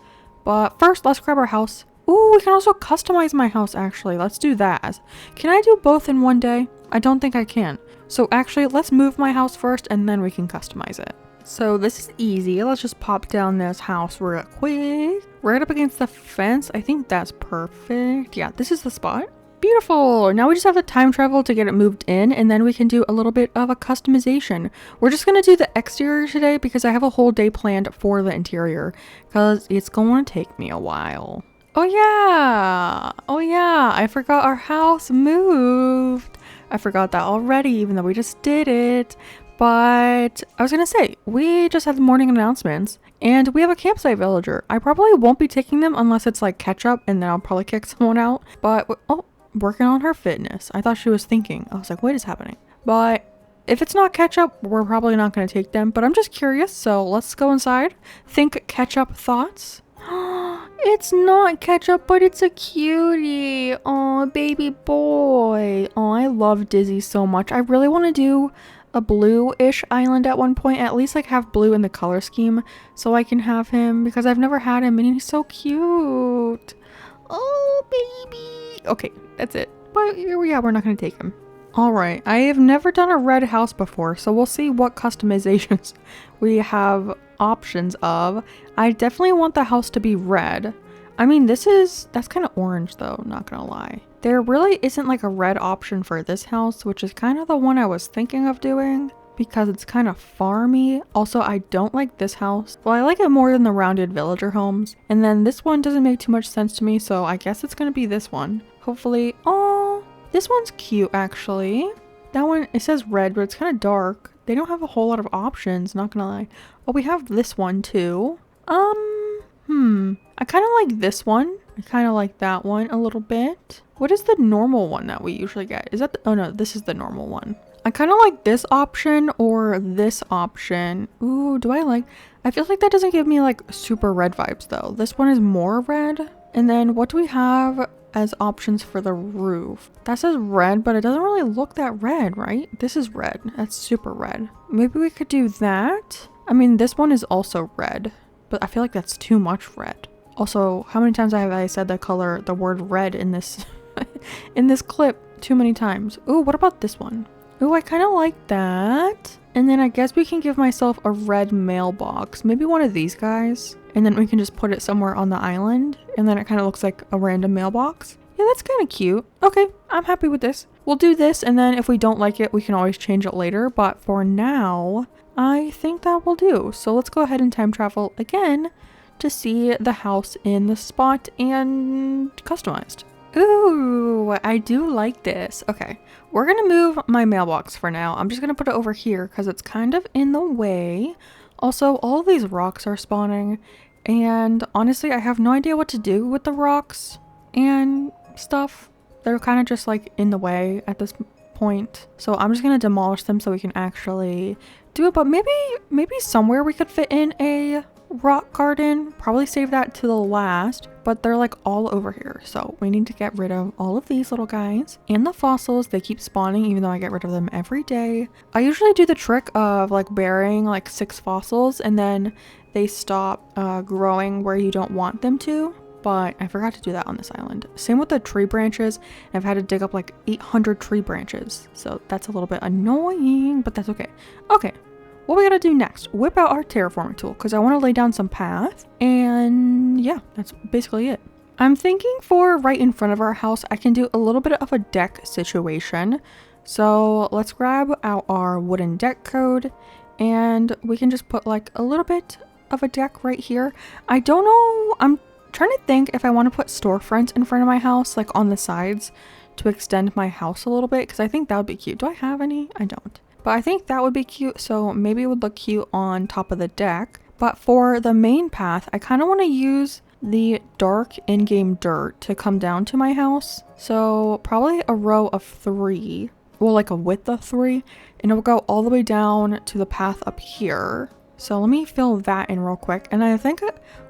But first, let's grab our house. Ooh, we can also customize my house, actually. Let's do that. Can I do both in one day? I don't think I can. So actually, let's move my house first, and then we can customize it. So this is easy. Let's just pop down this house real quick. Right up against the fence. I think that's perfect. Yeah, this is the spot. Beautiful. Now we just have to time travel to get it moved in, and then we can do a little bit of a customization. We're just going to do the exterior today because I have a whole day planned for the interior, because it's going to take me a while. Oh yeah, I forgot our house moved. I forgot that already, even though we just did it. But I was gonna say, we just had the morning announcements, and we have a campsite villager. I probably won't be taking them unless it's like ketchup, and then I'll probably kick someone out. But, oh, working on her fitness. I thought she was thinking. I was like, what is happening? But if it's not ketchup, we're probably not gonna take them. But I'm just curious, so let's go inside. Think ketchup thoughts. It's not ketchup, but it's a cutie. Aw, baby boy. Oh, I love Dizzy so much. I really want to do a blue-ish island at one point, at least like have blue in the color scheme so I can have him, because I've never had him and he's so cute. Oh baby. Okay, that's it. But yeah, we're not gonna take him. All right, I have never done a red house before, so we'll see what customizations we have options of. I definitely want the house to be red. I mean, that's kind of orange though, not gonna lie. There really isn't like a red option for this house, which is kind of the one I was thinking of doing because it's kind of farmy. Also, I don't like this house. Well, I like it more than the rounded villager homes. And then this one doesn't make too much sense to me, so I guess it's gonna be this one. Hopefully. Oh, this one's cute actually. That one, it says red, but it's kind of dark. They don't have a whole lot of options, not gonna lie. Oh, we have this one too. I kind of like this one. I kind of like that one a little bit. What is the normal one that we usually get? Is that oh no, this is the normal one. I kind of like this option or this option. Ooh, I feel like that doesn't give me like super red vibes though. This one is more red. And then what do we have as options for the roof? That says red, but it doesn't really look that red, right? This is red. That's super red. Maybe we could do that. I mean, this one is also red, but I feel like that's too much red. Also, how many times have I said the word red in this in this clip? Too many times. Ooh, what about this one? Ooh, I kind of like that. And then I guess we can give myself a red mailbox. Maybe one of these guys. And then we can just put it somewhere on the island. And then it kind of looks like a random mailbox. Yeah, that's kind of cute. Okay, I'm happy with this. We'll do this, and then if we don't like it, we can always change it later. But for now, I think that will do. So let's go ahead and time travel again to see the house in the spot and customized. Ooh, I do like this. Okay, we're gonna move my mailbox for now. I'm just gonna put it over here because it's kind of in the way. Also, all of these rocks are spawning, and honestly, I have no idea what to do with the rocks and stuff. They're kind of just like in the way at this point. So I'm just gonna demolish them so we can actually do it. But maybe somewhere we could fit in a rock garden. Probably save that to the last, but they're like all over here, so we need to get rid of all of these little guys and the fossils. They keep spawning even though I get rid of them every day. I usually do the trick of like burying like 6 fossils and then they stop growing where you don't want them to, but I forgot to do that on this island. Same with the tree branches. I've had to dig up like 800 tree branches, so that's a little bit annoying, but that's okay. Okay, what we gotta do next? Whip out our terraforming tool because I want to lay down some path, and yeah, that's basically it. I'm thinking for right in front of our house, I can do a little bit of a deck situation. So let's grab out our wooden deck code, and we can just put like a little bit of a deck right here. I don't know. I'm trying to think if I want to put storefronts in front of my house, like on the sides, to extend my house a little bit, because I think that would be cute. Do I have any? I don't. But I think that would be cute, so maybe it would look cute on top of the deck. But for the main path, I kind of want to use the dark in-game dirt to come down to my house. So probably a row of 3, well, like a width of 3, and it will go all the way down to the path up here. So let me fill that in real quick. And I think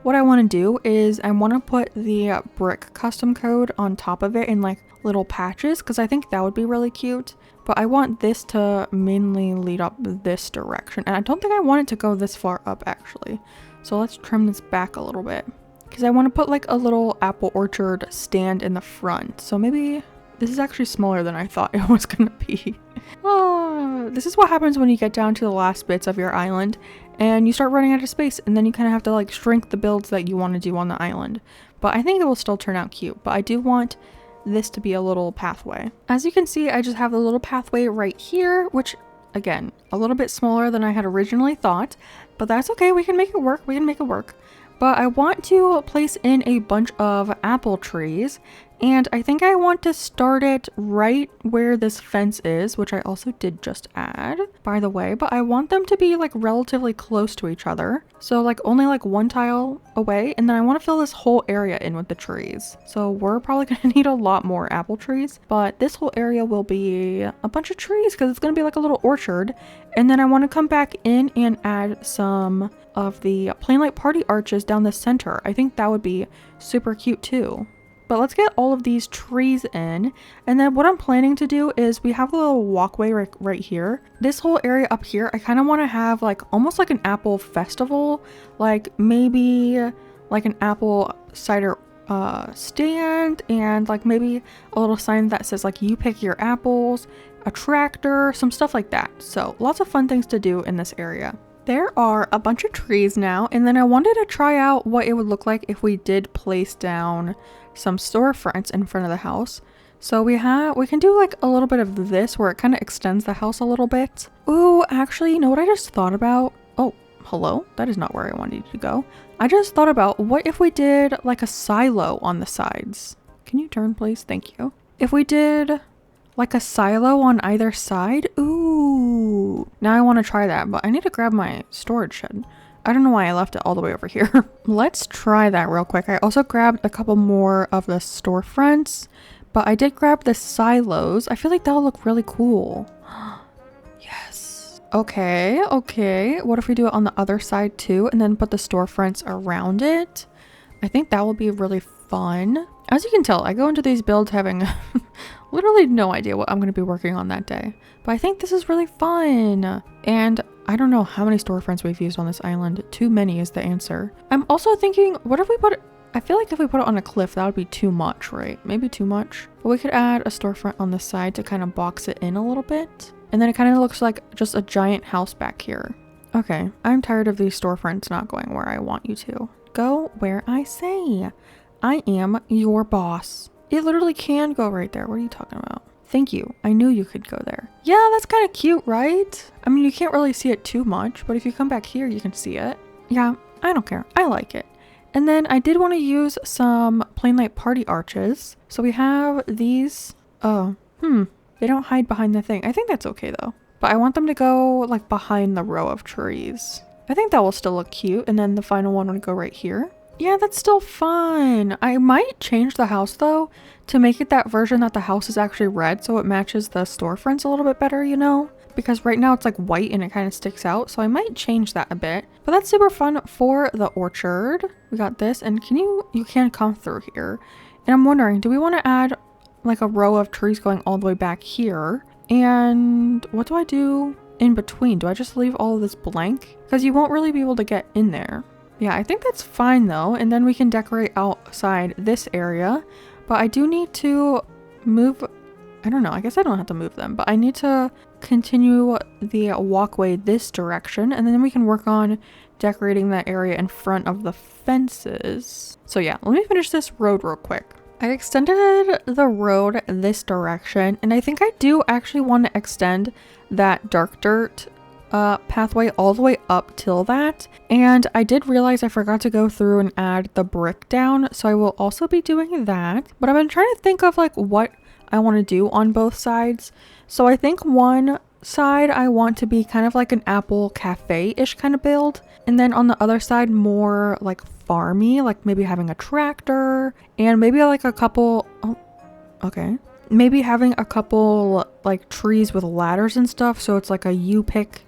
what I want to do is I want to put the brick custom code on top of it in like little patches, because I think that would be really cute. But I want this to mainly lead up this direction. And I don't think I want it to go this far up actually. So let's trim this back a little bit, because I want to put like a little apple orchard stand in the front. So maybe this is actually smaller than I thought it was going to be. Oh, this is what happens when you get down to the last bits of your island and you start running out of space, and then you kind of have to like shrink the builds that you want to do on the island. But I think it will still turn out cute. But I do want this to be a little pathway. As you can see, I just have a little pathway right here, which again, a little bit smaller than I had originally thought, but that's okay. We can make it work. We can make it work. But I want to place in a bunch of apple trees, and I think I want to start it right where this fence is, which I also did just add, by the way, but I want them to be like relatively close to each other. So like only like 1 tile away, and then I want to fill this whole area in with the trees. So we're probably going to need a lot more apple trees, but this whole area will be a bunch of trees because it's going to be like a little orchard. And then I want to come back in and add some of the plain light party arches down the center. I think that would be super cute too. But let's get all of these trees in. And then what I'm planning to do is we have a little walkway right here. This whole area up here, I kind of want to have like almost like an apple festival, like maybe like an apple cider stand, and like maybe a little sign that says like you pick your apples, a tractor, some stuff like that. So lots of fun things to do in this area. There are a bunch of trees now, and then I wanted to try out what it would look like if we did place down some storefronts in front of the house. So we can do like a little bit of this where it kind of extends the house a little bit. Ooh, actually, you know what I just thought about? Oh, hello? That is not where I wanted you to go. I just thought about what if we did like a silo on the sides. Can you turn, please? Thank you. If we did like a silo on either side. Ooh, now I want to try that, but I need to grab my storage shed. I don't know why I left it all the way over here. Let's try that real quick. I also grabbed a couple more of the storefronts, but I did grab the silos. I feel like that'll look really cool. Yes. Okay. What if we do it on the other side too, and then put the storefronts around it? I think that will be really fun. As you can tell, I go into these builds having literally no idea what I'm going to be working on that day. But I think this is really fun. And I don't know how many storefronts we've used on this island. Too many is the answer. I'm also thinking, what if we put it? I feel like if we put it on a cliff, that would be too much, right? Maybe too much. But we could add a storefront on the side to kind of box it in a little bit. And then it kind of looks like just a giant house back here. Okay, I'm tired of these storefronts not going where I want you to. Go where I say. I am your boss. It literally can go right there. What are you talking about? Thank you. I knew you could go there. Yeah, that's kind of cute, right? I mean, you can't really see it too much, but if you come back here, you can see it. Yeah, I don't care. I like it. And then I did want to use some plain light party arches. So we have these. Oh, they don't hide behind the thing. I think that's okay though. But I want them to go like behind the row of trees. I think that will still look cute. And then the final one would go right here. Yeah, that's still fun. I might change the house though to make it that version that the house is actually red so it matches the storefronts a little bit better, you know? Because right now it's like white and it kind of sticks out, so I might change that a bit. But that's super fun for the orchard. We got this, and you can come through here. And I'm wondering, do we want to add like a row of trees going all the way back here? And what do I do in between? Do I just leave all of this blank? Because you won't really be able to get in there. Yeah, I think that's fine though. And then we can decorate outside this area. But I do need to move, I don't know, I guess I don't have to move them, but I need to continue the walkway this direction, and then we can work on decorating that area in front of the fences. So yeah, let me finish this road real quick. I extended the road this direction, and I think I do actually want to extend that dark dirt pathway all the way up till that. And I did realize I forgot to go through and add the brick down, so I will also be doing that. But I've been trying to think of like what I want to do on both sides. So I think one side I want to be kind of like an Apple cafe-ish kind of build, and then on the other side more like farmy, like maybe having a tractor and maybe like a couple maybe having a couple like trees with ladders and stuff, so it's like a you pick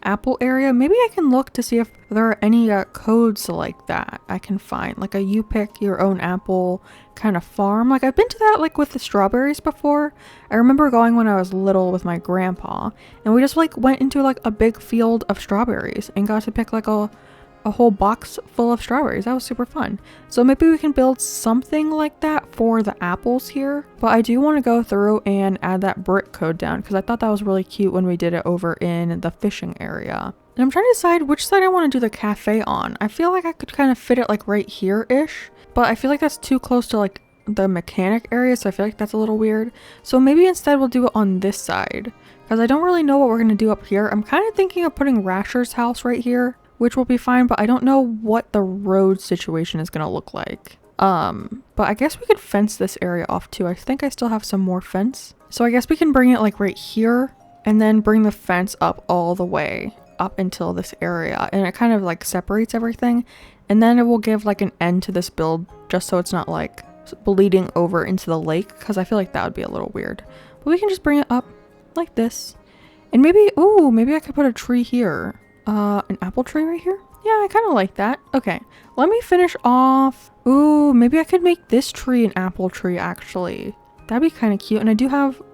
apple area. Maybe I can look to see if there are any codes like that I can find, like a you pick your own apple kind of farm. Like I've been to that like with the strawberries before. I remember going when I was little with my grandpa, and we just like went into like a big field of strawberries and got to pick like a whole box full of strawberries. That was super fun. So maybe we can build something like that for the apples here. But I do want to go through and add that brick code down because I thought that was really cute when we did it over in the fishing area. And I'm trying to decide which side I want to do the cafe on. I feel like I could kind of fit it like right here-ish, but I feel like that's too close to like the mechanic area, so I feel like that's a little weird. So maybe instead we'll do it on this side because I don't really know what we're going to do up here. I'm kind of thinking of putting Rasher's house right here, which will be fine, but I don't know what the road situation is going to look like. But I guess we could fence this area off too. I think I still have some more fence. So I guess we can bring it like right here and then bring the fence up all the way up until this area. And it kind of like separates everything. And then it will give like an end to this build just so it's not like bleeding over into the lake, because I feel like that would be a little weird. But we can just bring it up like this. And maybe, ooh, maybe I could put a tree here. An apple tree right here? Yeah, I kind of like that. Okay, let me finish off. Ooh, maybe I could make this tree an apple tree actually. That'd be kind of cute. And I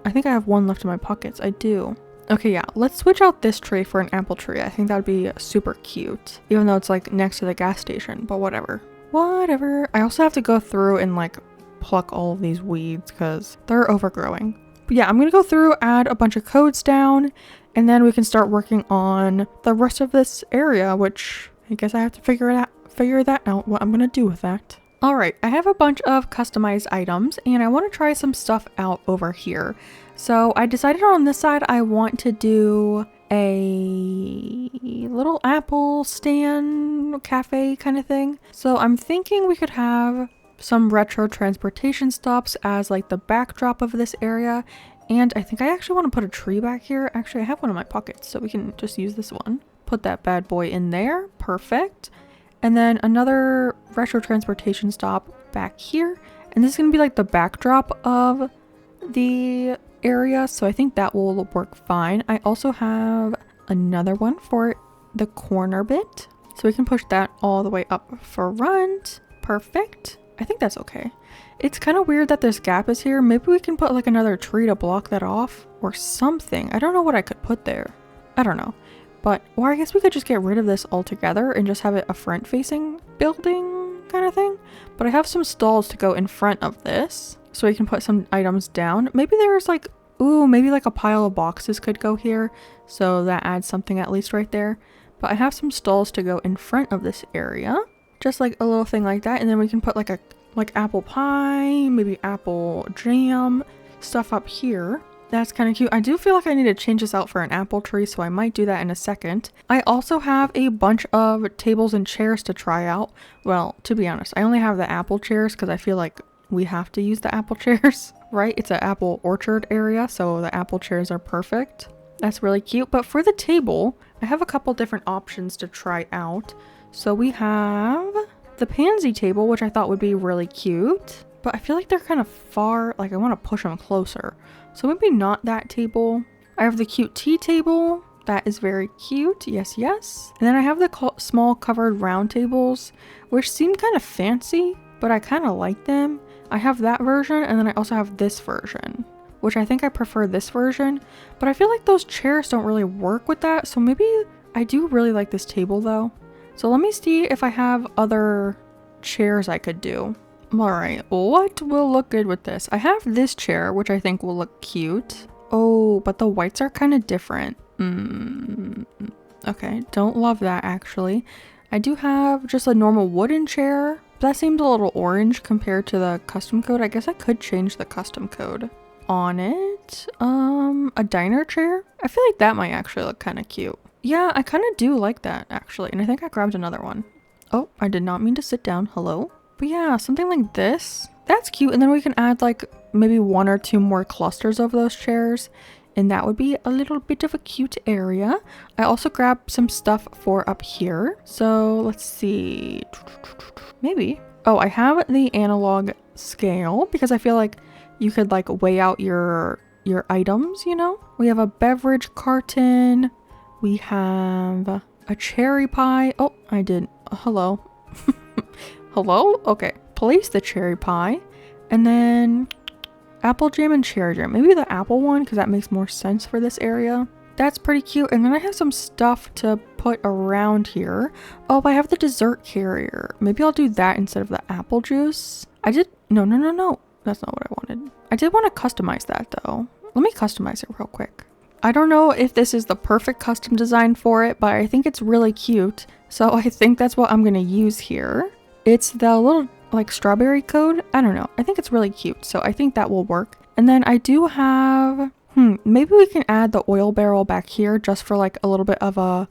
think I have one left in my pockets. I do. Okay, yeah, let's switch out this tree for an apple tree. I think that'd be super cute, even though it's like next to the gas station, but whatever. Whatever. I also have to go through and like pluck all of these weeds because they're overgrowing. But yeah, I'm gonna go through, add a bunch of codes down, and then we can start working on the rest of this area, which I guess I have to figure that out, what I'm gonna do with that. All right, I have a bunch of customized items and I want to try some stuff out over here. So I decided on this side I want to do a little apple stand cafe kind of thing. So I'm thinking we could have some retro transportation stops as like the backdrop of this area. And I think I actually want to put a tree back here. Actually, I have one in my pocket, so we can just use this one. Put that bad boy in there. Perfect. And then another retro transportation stop back here. And this is going to be like the backdrop of the area, so I think that will work fine. I also have another one for the corner bit, so we can push that all the way up front. Perfect. I think that's okay. It's kind of weird that this gap is here. Maybe we can put like another tree to block that off or something. I don't know what I could put there. I don't know. But, or I guess we could just get rid of this altogether and just have it a front-facing building kind of thing. But I have some stalls to go in front of this, so we can put some items down. Maybe there's like, ooh, maybe like a pile of boxes could go here. So that adds something at least right there. But I have some stalls to go in front of this area. Just like a little thing like that. And then we can put like apple pie, maybe apple jam, stuff up here. That's kind of cute. I do feel like I need to change this out for an apple tree, so I might do that in a second. I also have a bunch of tables and chairs to try out. Well, to be honest, I only have the apple chairs because I feel like we have to use the apple chairs, right? It's an apple orchard area, so the apple chairs are perfect. That's really cute. But for the table, I have a couple different options to try out. So we have the pansy table, which I thought would be really cute, but I feel like they're kind of far, like I want to push them closer. So maybe not that table. I have the cute tea table. That is very cute. Yes, yes. And then I have the small covered round tables, which seem kind of fancy, but I kind of like them. I have that version, and then I also have this version, which I think I prefer this version, but I feel like those chairs don't really work with that. So maybe I do really like this table though. So let me see if I have other chairs I could do. All right, what will look good with this? I have this chair, which I think will look cute. Oh, but the whites are kind of different. Okay, don't love that actually. I do have just a normal wooden chair. That seemed a little orange compared to the custom code. I guess I could change the custom code on it. A diner chair. I feel like that might actually look kind of cute. Yeah, I kind of do like that actually. And I think I grabbed another one. Oh, I did not mean to sit down. Hello. But yeah, something like this. That's cute. And then we can add like maybe one or two more clusters of those chairs. And that would be a little bit of a cute area. I also grabbed some stuff for up here. So let's see. Maybe. Oh, I have the analog scale because I feel like you could like weigh out your items, you know? We have a beverage carton. We have a cherry pie. Oh, I did. Hello. Hello? Okay. Place the cherry pie. And then apple jam and cherry jam. Maybe the apple one because that makes more sense for this area. That's pretty cute. And then I have some stuff to put around here. Oh, I have the dessert carrier. Maybe I'll do that instead of the apple juice. No. That's not what I wanted. I did want to customize that though. Let me customize it real quick. I don't know if this is the perfect custom design for it, but I think it's really cute. So I think that's what I'm going to use here. It's the little like strawberry code. I don't know. I think it's really cute. So I think that will work. And then I do have, maybe we can add the oil barrel back here just for like a little bit of a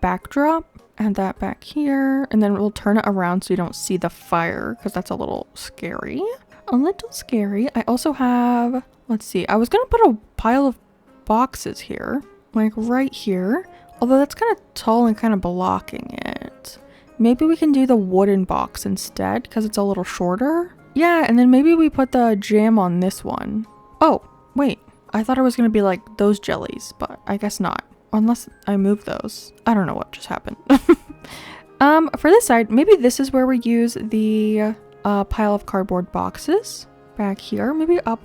backdrop. Add that back here. And then we'll turn it around so you don't see the fire because that's a little scary. A little scary. I also have, let's see. I was going to put a pile of boxes here, like right here. Although that's kind of tall and kind of blocking it. Maybe we can do the wooden box instead because it's a little shorter. Yeah, and then maybe we put the jam on this one. Oh, wait. I thought it was going to be like those jellies, but I guess not. Unless I move those. I don't know what just happened. For this side, maybe this is where we use the pile of cardboard boxes. Back here, maybe up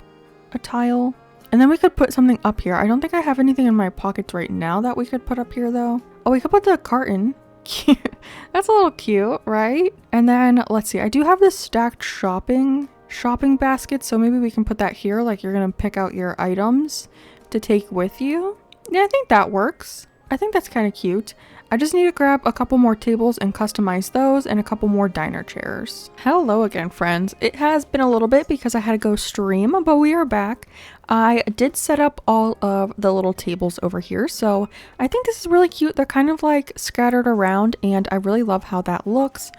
a tile. And then we could put something up here. I don't think I have anything in my pockets right now that we could put up here though. Oh, we could put the carton. Cute. That's a little cute, right? And then let's see. I do have this stacked shopping basket. So maybe we can put that here. Like you're going to pick out your items to take with you. Yeah, I think that works. I think that's kind of cute. I just need to grab a couple more tables and customize those and a couple more diner chairs. Hello again, friends. It has been a little bit because I had to go stream, but we are back. I did set up all of the little tables over here, so I think this is really cute. They're kind of like scattered around and I really love how that looks.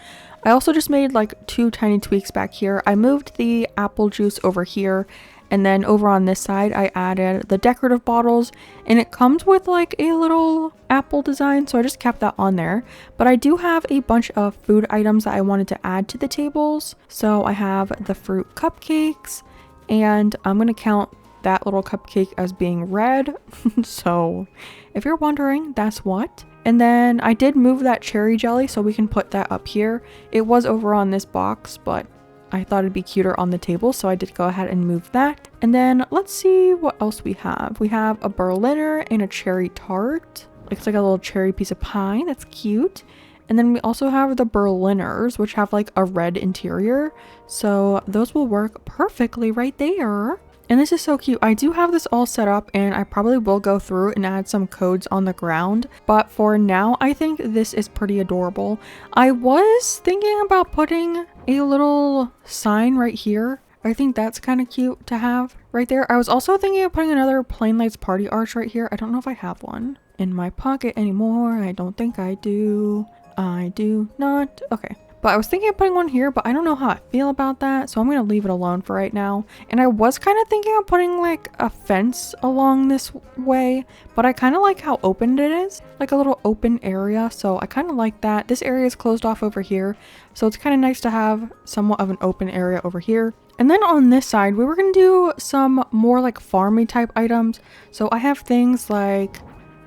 I also just made like 2 tiny tweaks back here. I moved the apple juice over here. And then over on this side, I added the decorative bottles and it comes with like a little apple design. So I just kept that on there. But I do have a bunch of food items that I wanted to add to the tables. So I have the fruit cupcakes and I'm going to count that little cupcake as being red. So if you're wondering, that's what. And then I did move that cherry jelly so we can put that up here. It was over on this box, but I thought it'd be cuter on the table, so I did go ahead and move that. And then let's see what else we have. We have a Berliner and a cherry tart. Looks like a little cherry piece of pie. That's cute. And then we also have the Berliners, which have like a red interior. So those will work perfectly right there. And this is so cute. I do have this all set up and I probably will go through and add some codes on the ground. But for now, I think this is pretty adorable. I was thinking about putting a little sign right here. I think that's kind of cute to have right there. I was also thinking of putting another Plain Lights party arch right here. I don't know if I have one in my pocket anymore. I don't think I do. I do not. Okay. But I was thinking of putting one here, but I don't know how I feel about that. So I'm going to leave it alone for right now. And I was kind of thinking of putting like a fence along this way, but I kind of like how open it is, like a little open area. So I kind of like that. This area is closed off over here. So it's kind of nice to have somewhat of an open area over here. And then on this side, we were going to do some more like farmy type items. So I have things like,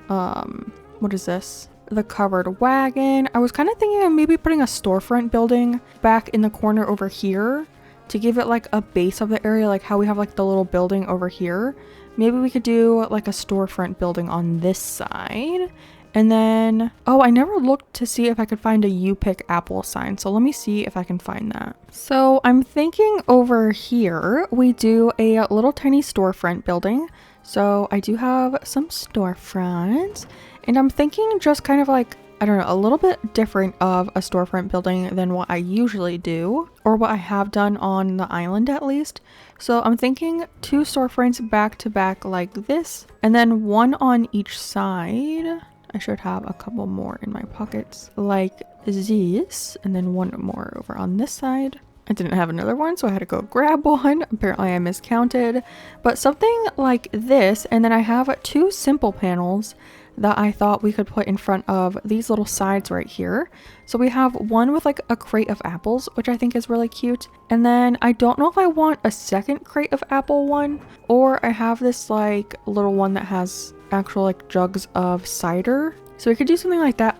what is this? The covered wagon. I was kind of thinking of maybe putting a storefront building back in the corner over here to give it like a base of the area, like how we have like the little building over here. Maybe we could do like a storefront building on this side. And then, oh, I never looked to see if I could find a You Pick Apple sign. So let me see if I can find that. So I'm thinking over here, we do a little tiny storefront building. So I do have some storefronts. And I'm thinking just kind of like, I don't know, a little bit different of a storefront building than what I usually do, or what I have done on the island at least. So I'm thinking 2 storefronts back to back like this, and then one on each side. I should have a couple more in my pockets like this, and then one more over on this side. I didn't have another one, so I had to go grab one. Apparently I miscounted, but something like this. And then I have two simple panels that I thought we could put in front of these little sides right here. So we have one with like a crate of apples, which I think is really cute. And then I don't know if I want a second crate of apple one, or I have this like little one that has actual like jugs of cider. So we could do something like that.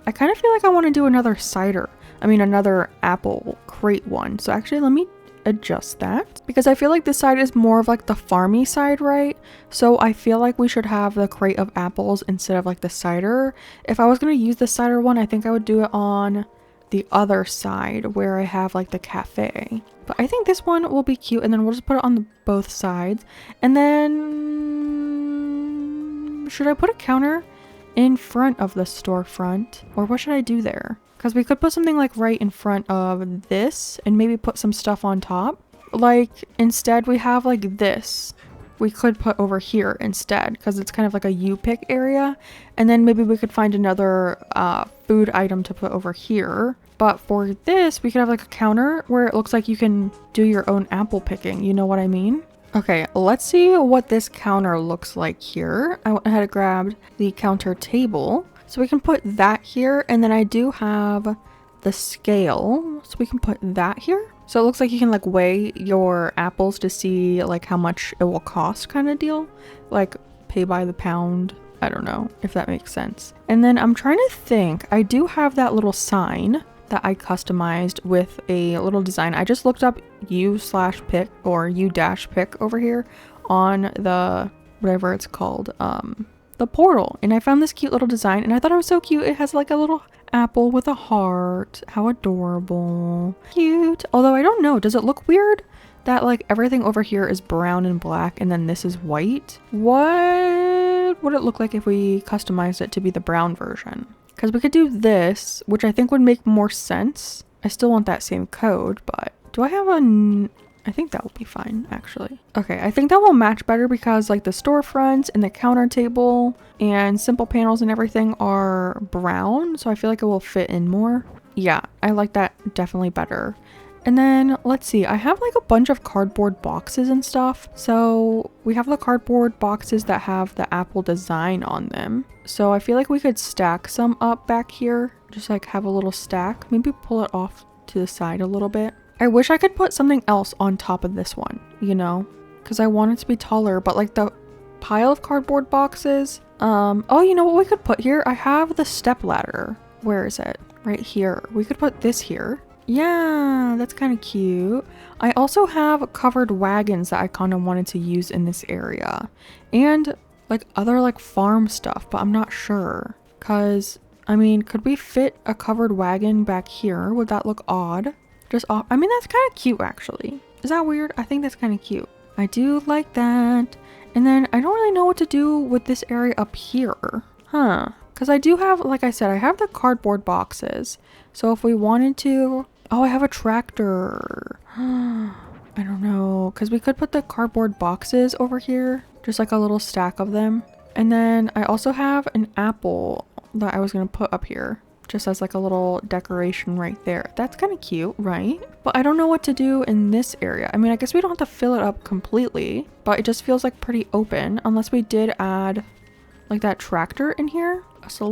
I kind of feel like I want to do another another apple crate one. So actually let me adjust that, because I feel like this side is more of like the farmy side, right? So I feel like we should have the crate of apples instead of like the cider. If I was going to use the cider one, I think I would do it on the other side where I have like the cafe. But I think this one will be cute, and then we'll just put it on both sides. And then should I put a counter in front of the storefront, or what should I do there? Because we could put something like right in front of this and maybe put some stuff on top. Like instead we have like this. We could put over here instead, because it's kind of like a U-pick area. And then maybe we could find another food item to put over here. But for this, we could have like a counter where it looks like you can do your own apple picking. You know what I mean? Okay, let's see what this counter looks like here. I went ahead and grabbed the counter table. So we can put that here, and then I do have the scale, so we can put that here. So it looks like you can like weigh your apples to see like how much it will cost kind of deal. Like pay by the pound. I don't know if that makes sense. And then I'm trying to think, I do have that little sign that I customized with a little design. I just looked up U/pick or U-pick over here on the whatever it's called, the portal, and I found this cute little design and I thought it was so cute. It has like a little apple with a heart. How adorable. Cute. Although I don't know, does it look weird that like everything over here is brown and black and then this is white? What would it look like if we customized it to be the brown version? Because we could do this, which I think would make more sense. I still want that same code, but do I have I think that will be fine, actually. Okay, I think that will match better because like the storefronts and the counter table and simple panels and everything are brown. So I feel like it will fit in more. Yeah, I like that definitely better. And then let's see, I have like a bunch of cardboard boxes and stuff. So we have the cardboard boxes that have the apple design on them. So I feel like we could stack some up back here. Just like have a little stack, maybe pull it off to the side a little bit. I wish I could put something else on top of this one, you know, because I want it to be taller, but like the pile of cardboard boxes. Oh, you know what we could put here? I have the step ladder. Where is it? Right here. We could put this here. Yeah, that's kind of cute. I also have covered wagons that I kind of wanted to use in this area, and like other like farm stuff, but I'm not sure. Cause I mean, could we fit a covered wagon back here? Would that look odd? Just off. I mean, that's kind of cute actually. Is that weird? I think that's kind of cute. I do like that. And then I don't really know what to do with this area up here. Huh. Because I do have, like I said, I have the cardboard boxes. So if we wanted to... Oh, I have a tractor. I don't know. Because we could put the cardboard boxes over here. Just like a little stack of them. And then I also have an apple that I was going to put up here. Just as like a little decoration right there. That's kind of cute, right? But I don't know what to do in this area. I mean, I guess we don't have to fill it up completely, but it just feels like pretty open unless we did add like that tractor in here. So a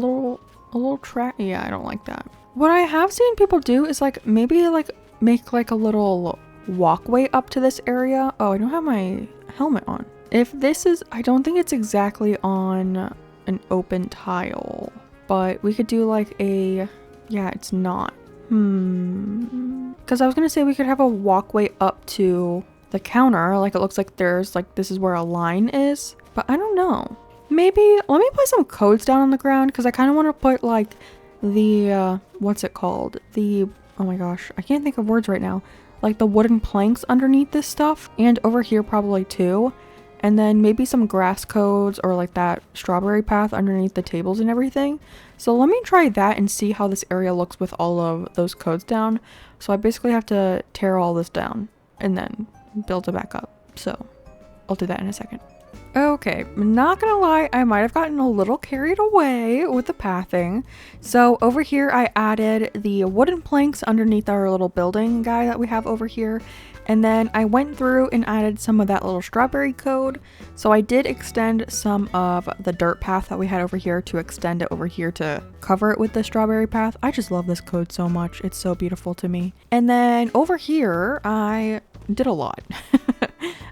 little track. Yeah, I don't like that. What I have seen people do is like maybe like make like a little walkway up to this area. Oh, I don't have my helmet on. If this is, I don't think it's exactly on an open tile. But we could do like a, yeah, it's not. Because I was going to say we could have a walkway up to the counter. Like it looks like there's like, this is where a line is. But I don't know. Maybe, let me put some codes down on the ground. Because I kind of want to put like the, what's it called? The, oh my gosh, I can't think of words right now. Like the wooden planks underneath this stuff. And over here probably too. And then maybe some grass codes or like that strawberry path underneath the tables and everything. So let me try that and see how this area looks with all of those codes down. So I basically have to tear all this down and then build it back up. So I'll do that in a second. Okay, not gonna lie, I might have gotten a little carried away with the pathing. So over here, I added the wooden planks underneath our little building guy that we have over here. And then I went through and added some of that little strawberry code. So I did extend some of the dirt path that we had over here to extend it over here to cover it with the strawberry path. I just love this code so much. It's so beautiful to me. And then over here, I did a lot.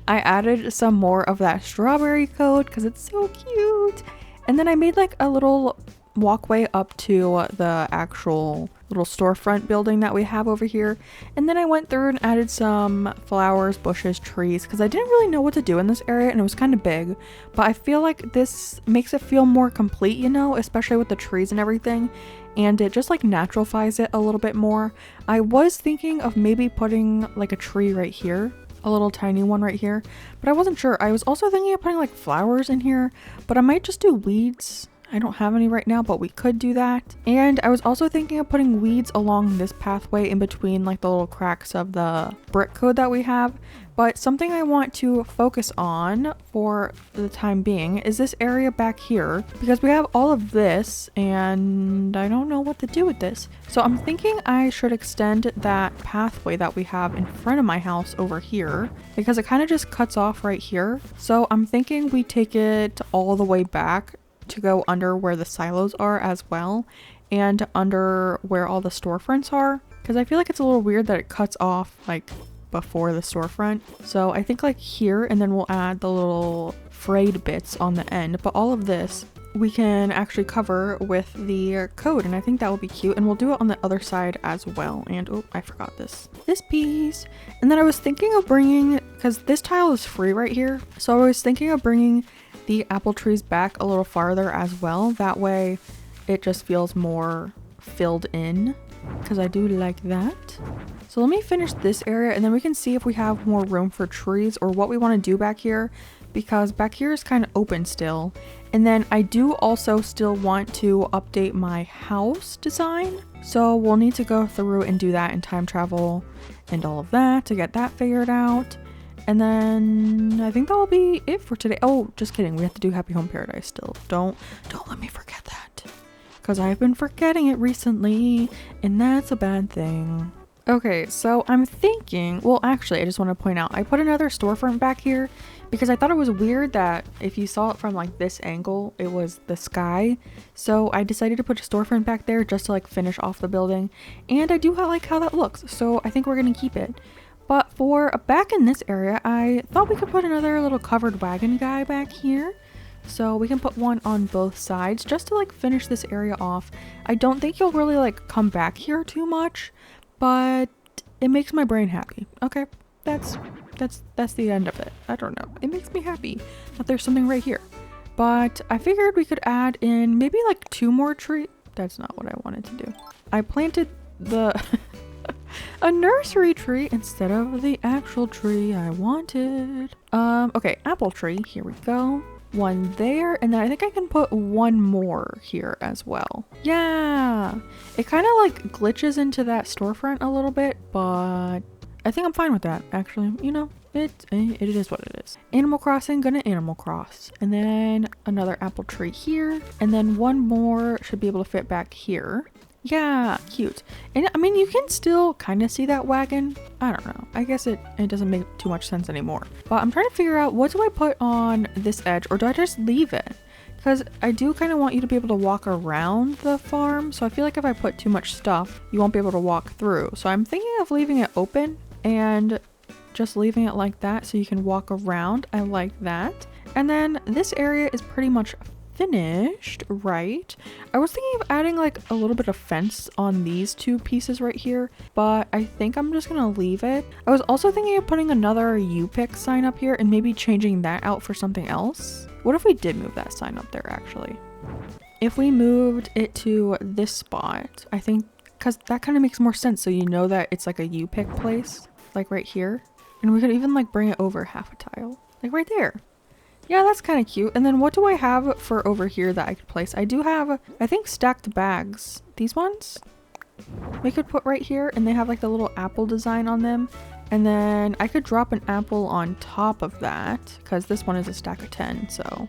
I added some more of that strawberry code because it's so cute. And then I made like a little walkway up to the actual little storefront building that we have over here. And then I went through and added some flowers, bushes, trees, because I didn't really know what to do in this area and it was kind of big. But I feel like this makes it feel more complete, you know, especially with the trees and everything. And it just like naturalifies it a little bit more. I was thinking of maybe putting like a tree right here, a little tiny one right here, but I wasn't sure. I was also thinking of putting like flowers in here, but I might just do weeds. I don't have any right now, but we could do that. And I was also thinking of putting weeds along this pathway in between like the little cracks of the brick code that we have. But something I want to focus on for the time being is this area back here, because we have all of this and I don't know what to do with this. So I'm thinking I should extend that pathway that we have in front of my house over here, because it kind of just cuts off right here. So I'm thinking we take it all the way back to go under where the silos are as well, and under where all the storefronts are, because I feel like it's a little weird that it cuts off like before the storefront. So I think like here, and then we'll add the little frayed bits on the end, but all of this we can actually cover with the code, and I think that will be cute. And we'll do it on the other side as well. And oh, I forgot this piece. And then I was thinking of bringing, because this tile is free right here, so I was thinking of bringing the apple trees back a little farther as well. That way it just feels more filled in, because I do like that. So let me finish this area and then we can see if we have more room for trees or what we want to do back here, because back here is kind of open still. And then I do also still want to update my house design, so we'll need to go through and do that in time travel and all of that to get that figured out. And then I think that will be it for today. Oh, just kidding. We have to do Happy Home Paradise still. Don't let me forget that, because I've been forgetting it recently and that's a bad thing. Okay, so I'm thinking, well, actually, I just want to point out, I put another storefront back here because I thought it was weird that if you saw it from like this angle, it was the sky. So I decided to put a storefront back there just to like finish off the building. And I do like how that looks. So I think we're going to keep it. But for back in this area, I thought we could put another little covered wagon guy back here. So we can put one on both sides just to like finish this area off. I don't think you'll really like come back here too much, but it makes my brain happy. Okay, that's the end of it. I don't know. It makes me happy that there's something right here. But I figured we could add in maybe like 2 more trees. That's not what I wanted to do. I planted the a nursery tree instead of the actual tree I wanted. Okay, apple tree. Here we go. One there, and then I think I can put one more here as well. Yeah, it kind of like glitches into that storefront a little bit, but I think I'm fine with that, actually. You know, it is what it is. Animal Crossing, gonna Animal Cross. And then another apple tree here, and then one more should be able to fit back here. Yeah, cute. And I mean, you can still kind of see that wagon. I don't know. I guess it doesn't make too much sense anymore. But I'm trying to figure out, what do I put on this edge, or do I just leave it? Because I do kind of want you to be able to walk around the farm. So I feel like if I put too much stuff, you won't be able to walk through. So I'm thinking of leaving it open and just leaving it like that so you can walk around. I like that. And then this area is pretty much finished, right? I was thinking of adding like a little bit of fence on these 2 pieces right here, but I think I'm just gonna leave it. I was also thinking of putting another U-Pick sign up here and maybe changing that out for something else. What if we did move that sign up there, actually? If we moved it to this spot, I think, because that kind of makes more sense, so you know that it's like a U-Pick place, like right here. And we could even like bring it over half a tile, like right there. Yeah, that's kind of cute. And then what do I have for over here that I could place? I do have, I think, stacked bags. These ones we could put right here, and they have like the little apple design on them. And then I could drop an apple on top of that because this one is a stack of 10. So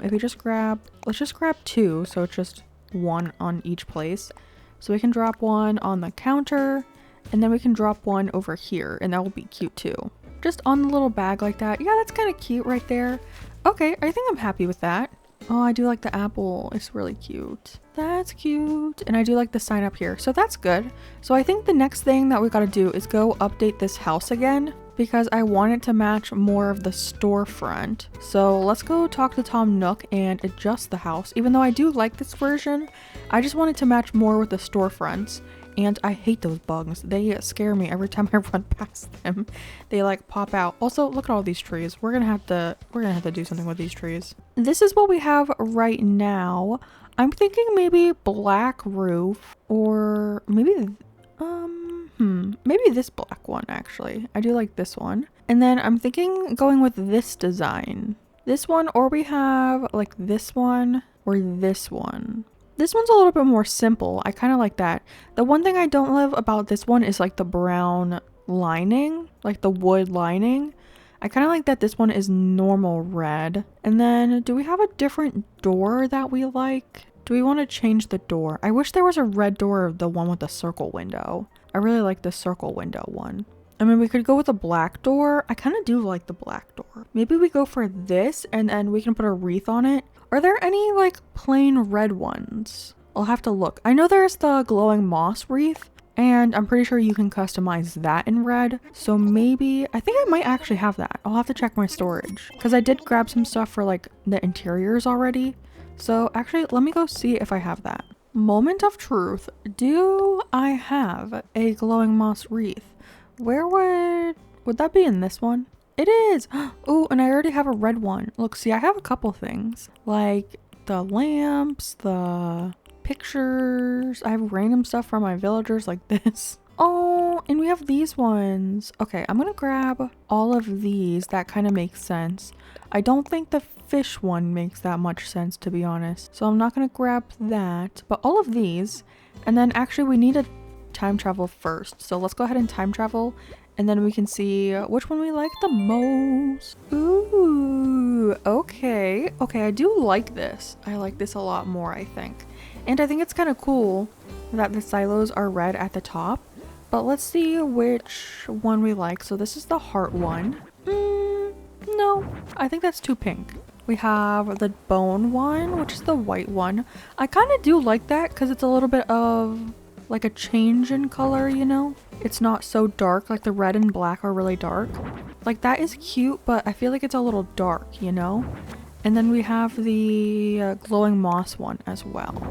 if we just grab, let's just grab 2. So it's just 1 on each place. So we can drop 1 on the counter and then we can drop 1 over here and that will be cute too. Just on the little bag like that. Yeah, that's kind of cute right there. Okay, I think I'm happy with that. Oh, I do like the apple. It's really cute. That's cute. And I do like the sign up here. So that's good. So I think the next thing that we got to do is go update this house again because I want it to match more of the storefront. So let's go talk to Tom Nook and adjust the house. Even though I do like this version, I just want it to match more with the storefronts. And I hate those bugs. They scare me every time I run past them. They like pop out. Also, look at all these trees. We're gonna have to do something with these trees. This is what we have right now. I'm thinking maybe black roof or maybe maybe this black one actually. I do like this one. And then I'm thinking going with this design. This one, or we have like this one or this one. This one's a little bit more simple. I kind of like that. The one thing I don't love about this one is like the brown lining, like the wood lining. I kind of like that this one is normal red. And then do we have a different door that we like? Do we want to change the door? I wish there was a red door, the one with the circle window. I really like the circle window one. I mean, we could go with a black door. I kind of do like the black door. Maybe we go for this and then we can put a wreath on it. Are there any like plain red ones? I'll have to look. I know there's the glowing moss wreath and I'm pretty sure you can customize that in red. So maybe, I think I might actually have that. I'll have to check my storage because I did grab some stuff for like the interiors already. So actually, let me go see if I have that. Moment of truth. Do I have a glowing moss wreath? Where would that be in this one? It is. Oh, and I already have a red one. Look, see, I have a couple things like the lamps, the pictures. I have random stuff from my villagers like this. Oh, and we have these ones. Okay, I'm gonna grab all of these. That kind of makes sense. I don't think the fish one makes that much sense, to be honest. So I'm not gonna grab that, but all of these. And then actually we need to time travel first. So let's go ahead and time travel. And then we can see which one we like the most. Ooh, okay. Okay, I do like this. I like this a lot more, I think. And I think it's kind of cool that the silos are red at the top. But let's see which one we like. So this is the heart one. No, I think that's too pink. We have the bone one, which is the white one. I kind of do like that because it's a little bit of like a change in color, you know? It's not so dark, like the red and black are really dark. Like that is cute, but I feel like it's a little dark, you know? And then we have the glowing moss one as well.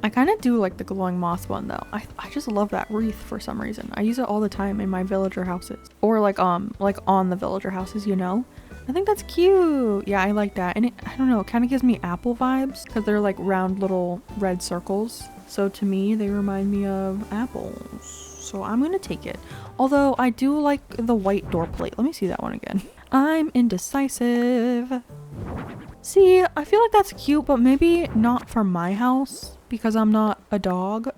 I kind of do like the glowing moss one though. I just love that wreath for some reason. I use it all the time in my villager houses. Or like on the villager houses, you know? I think that's cute. Yeah, I like that. And I don't know, it kind of gives me apple vibes because they're like round little red circles. So to me, they remind me of apples. So I'm going to take it. Although I do like the white door plate. Let me see that one again. I'm indecisive. See, I feel like that's cute, but maybe not for my house because I'm not a dog.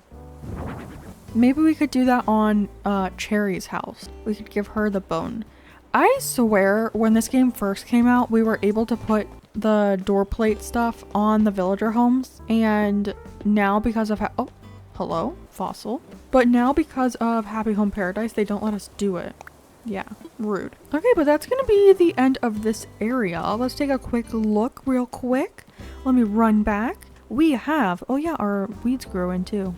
Maybe we could do that on Cherry's house. We could give her the bone. I swear when this game first came out, we were able to put the door plate stuff on the villager homes. And now because of oh, hello, fossil. But now because of Happy Home Paradise, they don't let us do it. Yeah, rude. Okay, but that's gonna be the end of this area. Let's take a quick look real quick. Let me run back. We have, oh yeah, our weeds grow in too.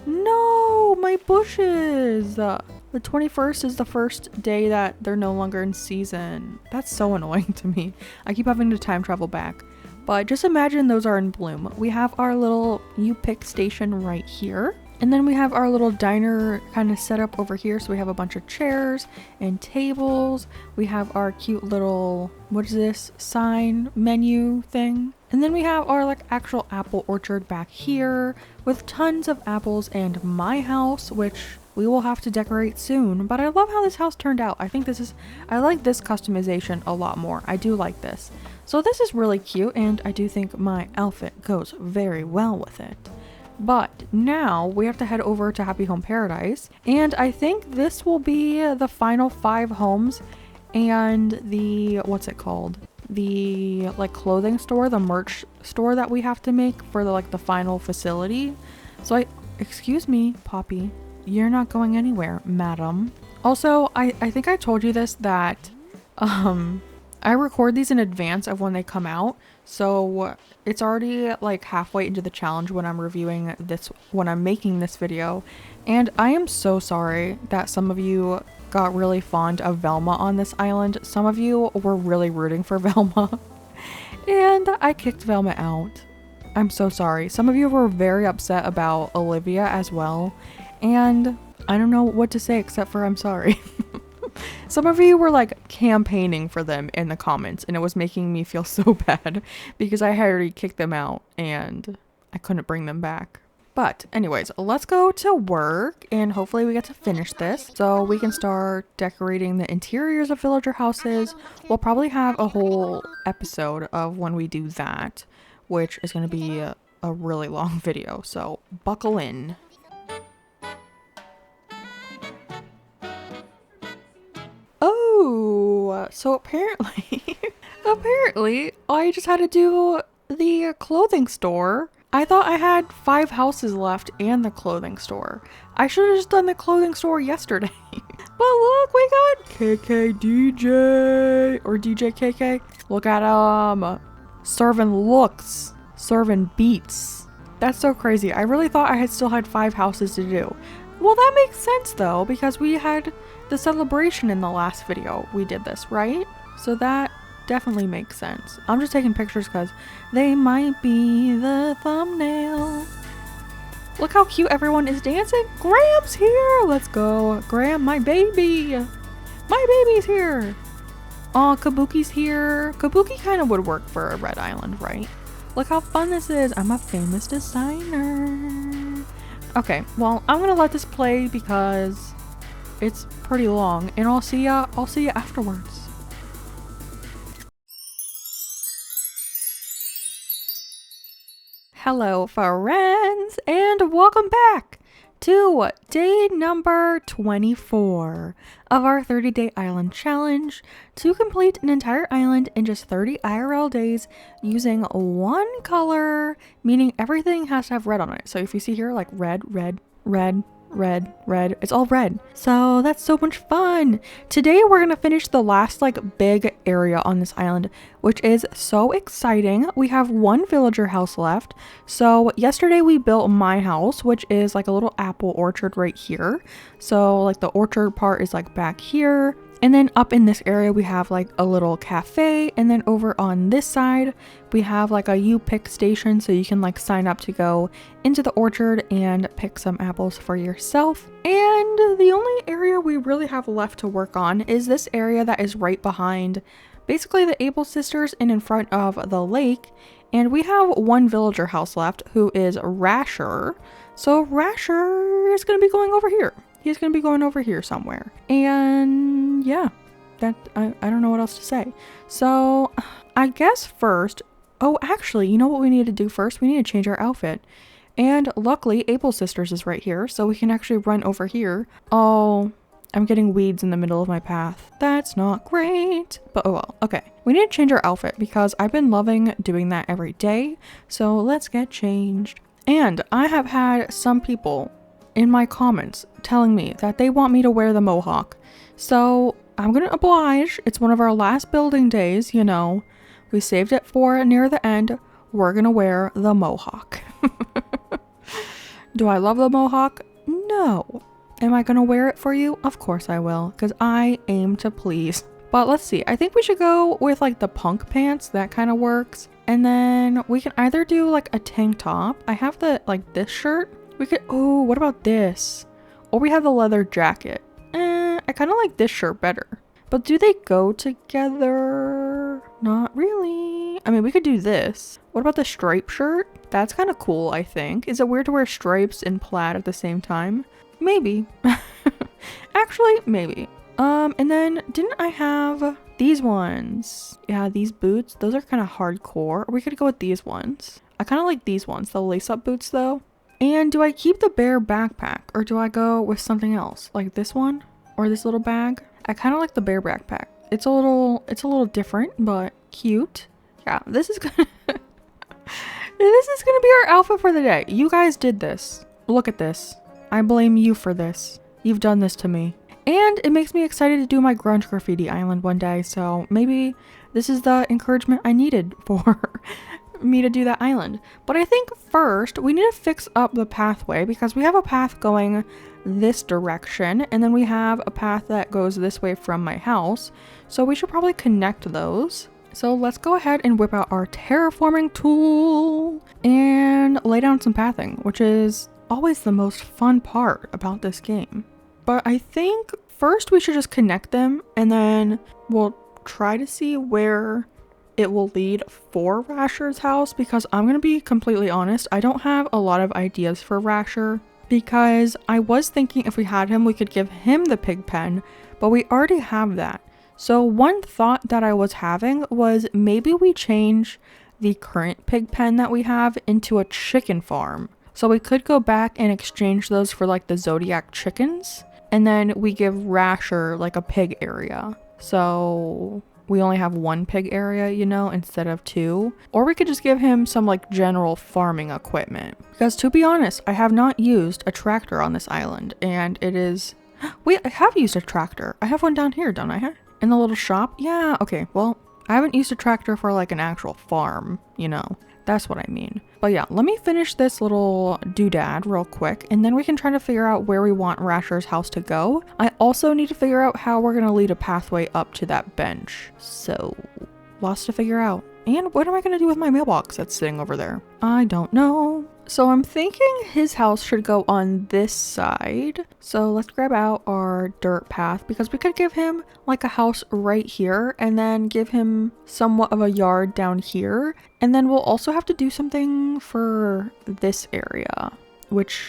No, my bushes. The 21st is the first day that they're no longer in season. That's so annoying to me. I keep having to time travel back. But just imagine those are in bloom. We have our little U-pick station right here. And then we have our little diner kind of set up over here. So we have a bunch of chairs and tables. We have our cute little, what is this, sign menu thing. And then we have our like actual apple orchard back here with tons of apples, and my house, which we will have to decorate soon. But I love how this house turned out. I like this customization a lot more. I do like this. So this is really cute, and I do think my outfit goes very well with it. But now we have to head over to Happy Home Paradise. And I think this will be the final 5 homes and the, what's it called? The like clothing store, the merch store that we have to make for the like the final facility. So excuse me, Poppy, you're not going anywhere, madam. Also, I think I told you this, that I record these in advance of when they come out. So it's already like halfway into the challenge when I'm reviewing this, when I'm making this video. And I am so sorry that some of you got really fond of Velma on this island. Some of you were really rooting for Velma. And I kicked Velma out. I'm so sorry. Some of you were very upset about Olivia as well. And I don't know what to say except for I'm sorry. Some of you were like campaigning for them in the comments, and it was making me feel so bad because I had already kicked them out and I couldn't bring them back. But anyways, let's go to work and hopefully we get to finish this so we can start decorating the interiors of villager houses. We'll probably have a whole episode of when we do that, which is going to be a really long video, so buckle in. Oh, so apparently I just had to do the clothing store. I thought I had 5 houses left and the clothing store. I should have just done the clothing store yesterday. But look, we got KK DJ or DJ KK. Look at serving looks, serving beats. That's so crazy. I really thought I had still had 5 houses to do. Well, that makes sense though, because we had the celebration in the last video. We did this, right? So that definitely makes sense. I'm just taking pictures because they might be the thumbnail. Look how cute everyone is dancing. Graham's here. Let's go. Graham, my baby. My baby's here. Oh, Kabuki's here. Kabuki kind of would work for a red island, right? Look how fun this is. I'm a famous designer. Okay, well, I'm gonna let this play because it's pretty long, and I'll see ya afterwards. Hello friends, and welcome back to day number 24 of our 30-day island challenge to complete an entire island in just 30 IRL days using one color, meaning everything has to have red on it. So if you see here, like red, red, red, red, red, it's all red. So that's so much fun. Today we're gonna finish the last like big area on this island, which is so exciting. We have 1 villager house left. So yesterday we built my house, which is like a little apple orchard right here. So like the orchard part is like back here. And then up in this area, we have like a little cafe. And then over on this side, we have like a U-pick station. So you can like sign up to go into the orchard and pick some apples for yourself. And the only area we really have left to work on is this area that is right behind basically the Able sisters and in front of the lake. And we have 1 villager house left who is Rasher. So Rasher is going to be going over here. He's going to be going over here somewhere. And yeah, that I don't know what else to say. So I guess first, oh, actually, you know what we need to do first? We need to change our outfit. And luckily, Able Sisters is right here, so we can actually run over here. Oh, I'm getting weeds in the middle of my path. That's not great. But oh well, okay. We need to change our outfit because I've been loving doing that every day. So let's get changed. And I have had some people in my comments telling me that they want me to wear the mohawk. So I'm gonna oblige. It's one of our last building days, you know. We saved it for near the end. We're gonna wear the mohawk. Do I love the mohawk? No. Am I gonna wear it for you? Of course I will, because I aim to please. But let's see. I think we should go with like the punk pants. That kind of works. And then we can either do like a tank top. I have the like this shirt. We could, oh, what about this? Or we have the leather jacket. I kind of like this shirt better. But do they go together? Not really. I mean, we could do this. What about the striped shirt? That's kind of cool, I think. Is it weird to wear stripes and plaid at the same time? Maybe. Actually, maybe. And then didn't I have these ones? Yeah, these boots. Those are kind of hardcore. Or we could go with these ones. I kind of like these ones. The lace-up boots, though. And do I keep the bear backpack or do I go with something else? Like this one or this little bag? I kind of like the bear backpack. It's a little different, but cute. Yeah, this is gonna this is gonna be our outfit for the day. You guys did this. Look at this. I blame you for this. You've done this to me. And it makes me excited to do my grunge graffiti island one day, so maybe this is the encouragement I needed for me to do that island. But I think first we need to fix up the pathway because we have a path going this direction and then we have a path that goes this way from my house. So we should probably connect those. So let's go ahead and whip out our terraforming tool and lay down some pathing, which is always the most fun part about this game. But I think first we should just connect them and then we'll try to see where it will lead for Rasher's house, because I'm going to be completely honest, I don't have a lot of ideas for Rasher, because I was thinking if we had him, we could give him the pig pen, but we already have that. So one thought that I was having was maybe we change the current pig pen that we have into a chicken farm. So we could go back and exchange those for like the Zodiac chickens, and then we give Rasher like a pig area. So we only have one pig area, you know, instead of two. Or we could just give him some like general farming equipment. Because to be honest, I have not used a tractor on this island, and it is... Wait, I have used a tractor. I have one down here, don't I? In the little shop? Yeah, okay, well, I haven't used a tractor for like an actual farm, you know. That's what I mean. But yeah, let me finish this little doodad real quick, and then we can try to figure out where we want Rasher's house to go. I also need to figure out how we're going to lead a pathway up to that bench. So, lots to figure out. And what am I going to do with my mailbox that's sitting over there? I don't know. So I'm thinking his house should go on this side. So let's grab out our dirt path, because we could give him like a house right here and then give him somewhat of a yard down here. And then we'll also have to do something for this area, which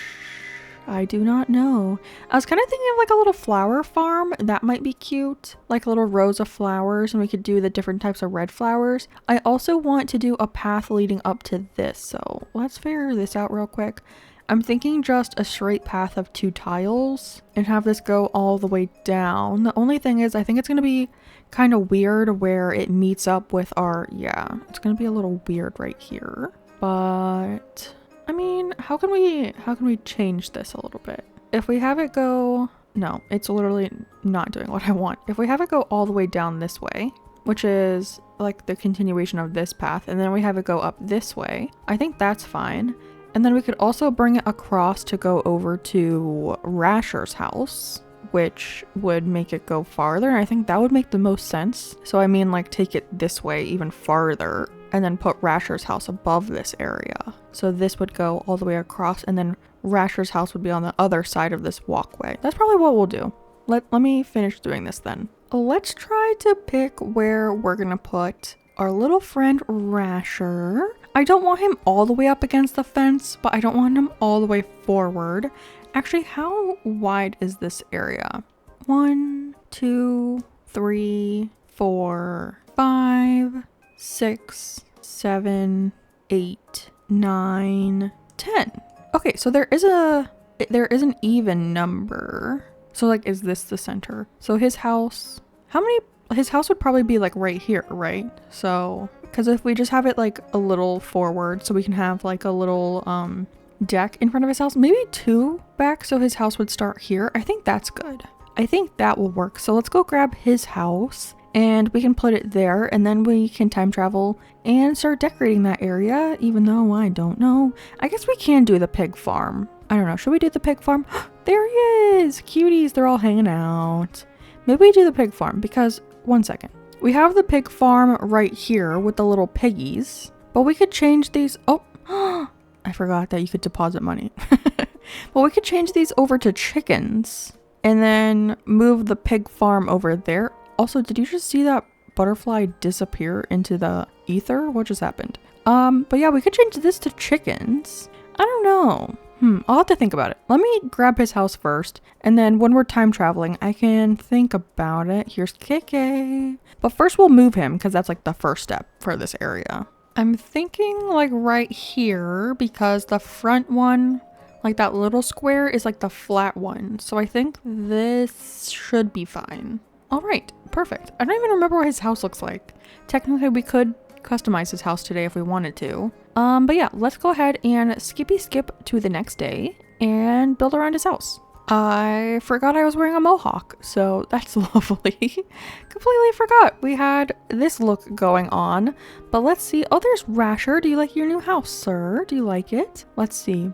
I do not know. I was kind of thinking of like a little flower farm. That might be cute. Like little rows of flowers, and we could do the different types of red flowers. I also want to do a path leading up to this. So let's figure this out real quick. I'm thinking just a straight path of 2 tiles and have this go all the way down. The only thing is I think it's going to be kind of weird where it meets up with our, yeah, it's going to be a little weird right here. But I mean, how can we change this a little bit? If we have it go, no, it's literally not doing what I want. If we have it go all the way down this way, which is like the continuation of this path, and then we have it go up this way, I think that's fine. And then we could also bring it across to go over to Rasher's house, which would make it go farther. And I think that would make the most sense. So I mean, like, take it this way even farther and then put Rasher's house above this area. So this would go all the way across, and then Rasher's house would be on the other side of this walkway. That's probably what we'll do. Let me finish doing this then. Let's try to pick where we're gonna put our little friend Rasher. I don't want him all the way up against the fence, but I don't want him all the way forward. Actually, how wide is this area? 1, 2, 3, 4, 5, 6, 7, 8, 9, 10. Okay, so there is an even number. So like, is this the center? So his house, his house would probably be like right here, right? So, because if we just have it like a little forward, so we can have like a little deck in front of his house, maybe 2 back, so his house would start here. I think that's good. I think that will work. So let's go grab his house and we can put it there, and then we can time travel and start decorating that area, even though I don't know. I guess we can do the pig farm. I don't know. Should we do the pig farm? There he is! Cuties, they're all hanging out. Maybe we do the pig farm because, one second. We have the pig farm right here with the little piggies, but we could change these. Oh, I forgot that you could deposit money. Well, we could change these over to chickens and then move the pig farm over there. Also, did you just see that butterfly disappear into the ether? What just happened? But yeah, we could change this to chickens. I don't know. I'll have to think about it. Let me grab his house first, and then when we're time traveling, I can think about it. Here's KK. But first we'll move him, because that's like the first step for this area. I'm thinking like right here, because the front one Like that little square is like the flat one. So I think this should be fine. All right, perfect. I don't even remember what his house looks like. Technically we could customize his house today if we wanted to. But yeah, let's go ahead and skippy skip to the next day and build around his house. I forgot I was wearing a mohawk, so that's lovely. Completely forgot we had this look going on. But let's see. Oh, there's Rasher. Do you like your new house, sir? Do you like it? Let's see.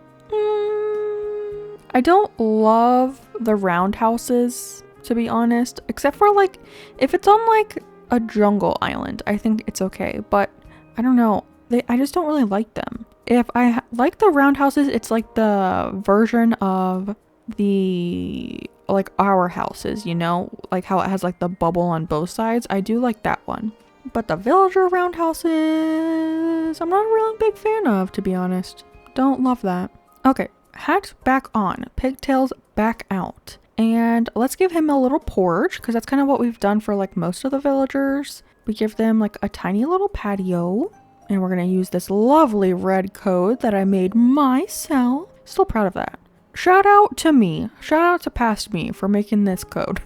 I don't love the round houses, to be honest, except for like if it's on like a jungle island, I think it's okay. But I don't know. I just don't really like them. If I like the round houses, it's like the version of the like our houses, you know, like how it has like the bubble on both sides. I do like that one, but the villager roundhouses I'm not a really big fan of, to be honest. Don't love that. Okay, hat back on, pigtails back out, and let's give him a little porch because that's kind of what we've done for like most of the villagers. We give them like a tiny little patio, and we're gonna use this lovely red code that I made myself. Still proud of that. Shout out to me. Shout out to past me for making this code.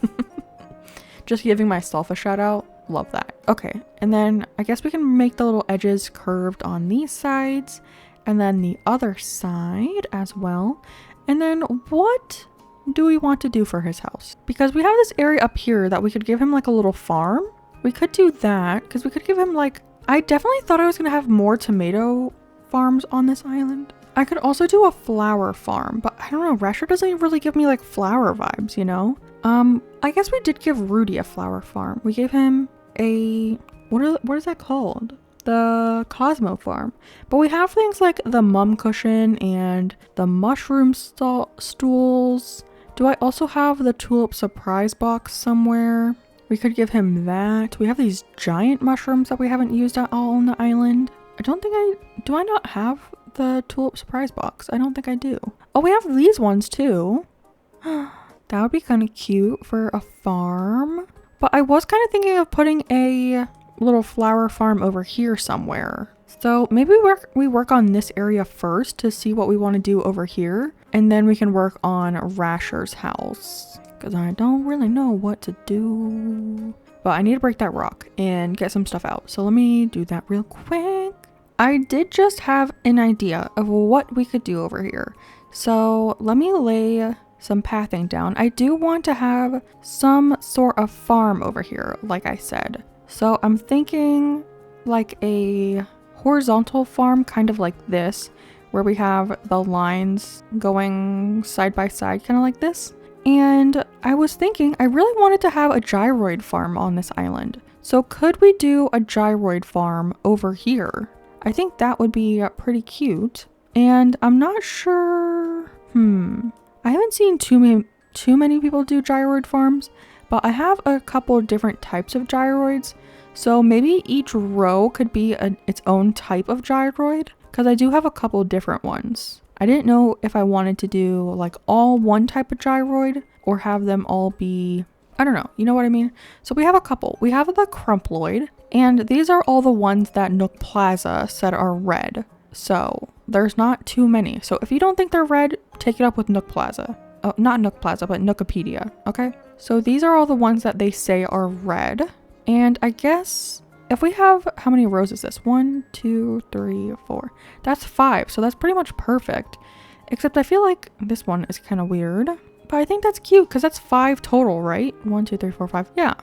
Just giving myself a shout out. Love that. Okay, and then I guess we can make the little edges curved on these sides and then the other side as well. And then what do we want to do for his house? Because we have this area up here that we could give him like a little farm. We could do that because we could give him like, I definitely thought I was going to have more tomato farms on this island. I could also do a flower farm, but I don't know, Rasher doesn't really give me like flower vibes, you know? I guess we did give Rudy a flower farm. We gave him a, what is that called? The Cosmo farm. But we have things like the mum cushion and the mushroom stools. Do I also have the tulip surprise box somewhere? We could give him that. We have these giant mushrooms that we haven't used at all on the island. Do I not have the tulip surprise box? I don't think I do. Oh, we have these ones too. That would be kind of cute for a farm. But I was kind of thinking of putting a little flower farm over here somewhere. So maybe we work on this area first to see what we want to do over here. And then we can work on Rasher's house. Because I don't really know what to do. But I need to break that rock and get some stuff out. So let me do that real quick. I did just have an idea of what we could do over here. So let me lay some pathing down. I do want to have some sort of farm over here, like I said. So I'm thinking like a horizontal farm, kind of like this, where we have the lines going side by side, kind of like this. And I was thinking I really wanted to have a gyroid farm on this island. So could we do a gyroid farm over here? I think that would be pretty cute. And I'm not sure. I haven't seen too many people do gyroid farms, but I have a couple of different types of gyroids. So maybe each row could be its own type of gyroid, because I do have a couple different ones. I didn't know if I wanted to do like all one type of gyroid or have them all be, I don't know, you know what I mean? So we have a couple. We have the crumploid, and these are all the ones that Nook Plaza said are red. So there's not too many. So if you don't think they're red, take it up with Nook Plaza. Oh, not Nook Plaza, but Nookopedia, okay? So these are all the ones that they say are red. And I guess if we have, how many rows is this? 1, 2, 3, 4. That's 5. So that's pretty much perfect. Except I feel like this one is kind of weird. But I think that's cute because that's 5 total, right? 1, 2, 3, 4, 5. Yeah.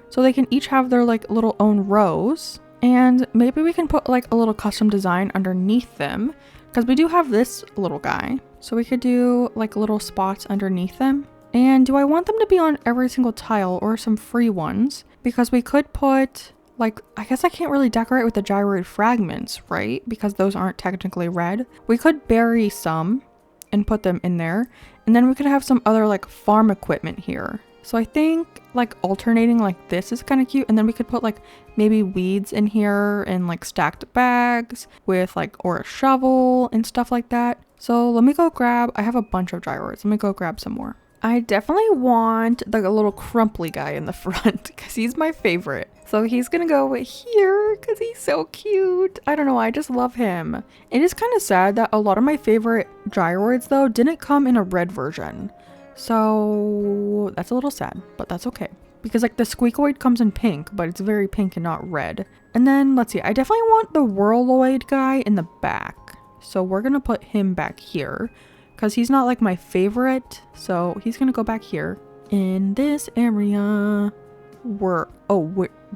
So they can each have their like little own rows. And maybe we can put like a little custom design underneath them. Because we do have this little guy. So we could do like little spots underneath them. And do I want them to be on every single tile or some free ones? Because we could put like, I guess I can't really decorate with the gyroid fragments, right? Because those aren't technically red. We could bury some and put them in there. And then we could have some other like farm equipment here. So I think like alternating like this is kind of cute. And then we could put like maybe weeds in here and like stacked bags with like, or a shovel and stuff like that. So let me go grab, I have a bunch of gyroids. Let me go grab some more. I definitely want the little crumply guy in the front because he's my favorite. So he's gonna go here because he's so cute. I don't know, I just love him. It is kind of sad that a lot of my favorite gyroids though didn't come in a red version. So that's a little sad, but that's okay. Because like the squeakoid comes in pink, but it's very pink and not red. And then let's see, I definitely want the whirloid guy in the back. So we're gonna put him back here because he's not like my favorite. So he's gonna go back here in this area.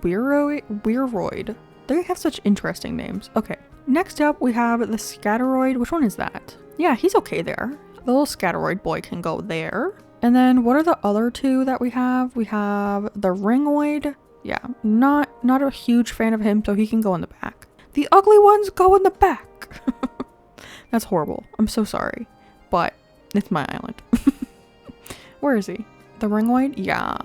Weiroid. They have such interesting names. Okay, next up we have the scatteroid. Which one is that? Yeah, he's okay there. The little scatteroid boy can go there. And then what are the other two that we have? We have the ringoid. Yeah, not a huge fan of him, so he can go in the back. The ugly ones go in the back. That's horrible. I'm so sorry. But it's my island. Where is he? The ringoid? Yeah.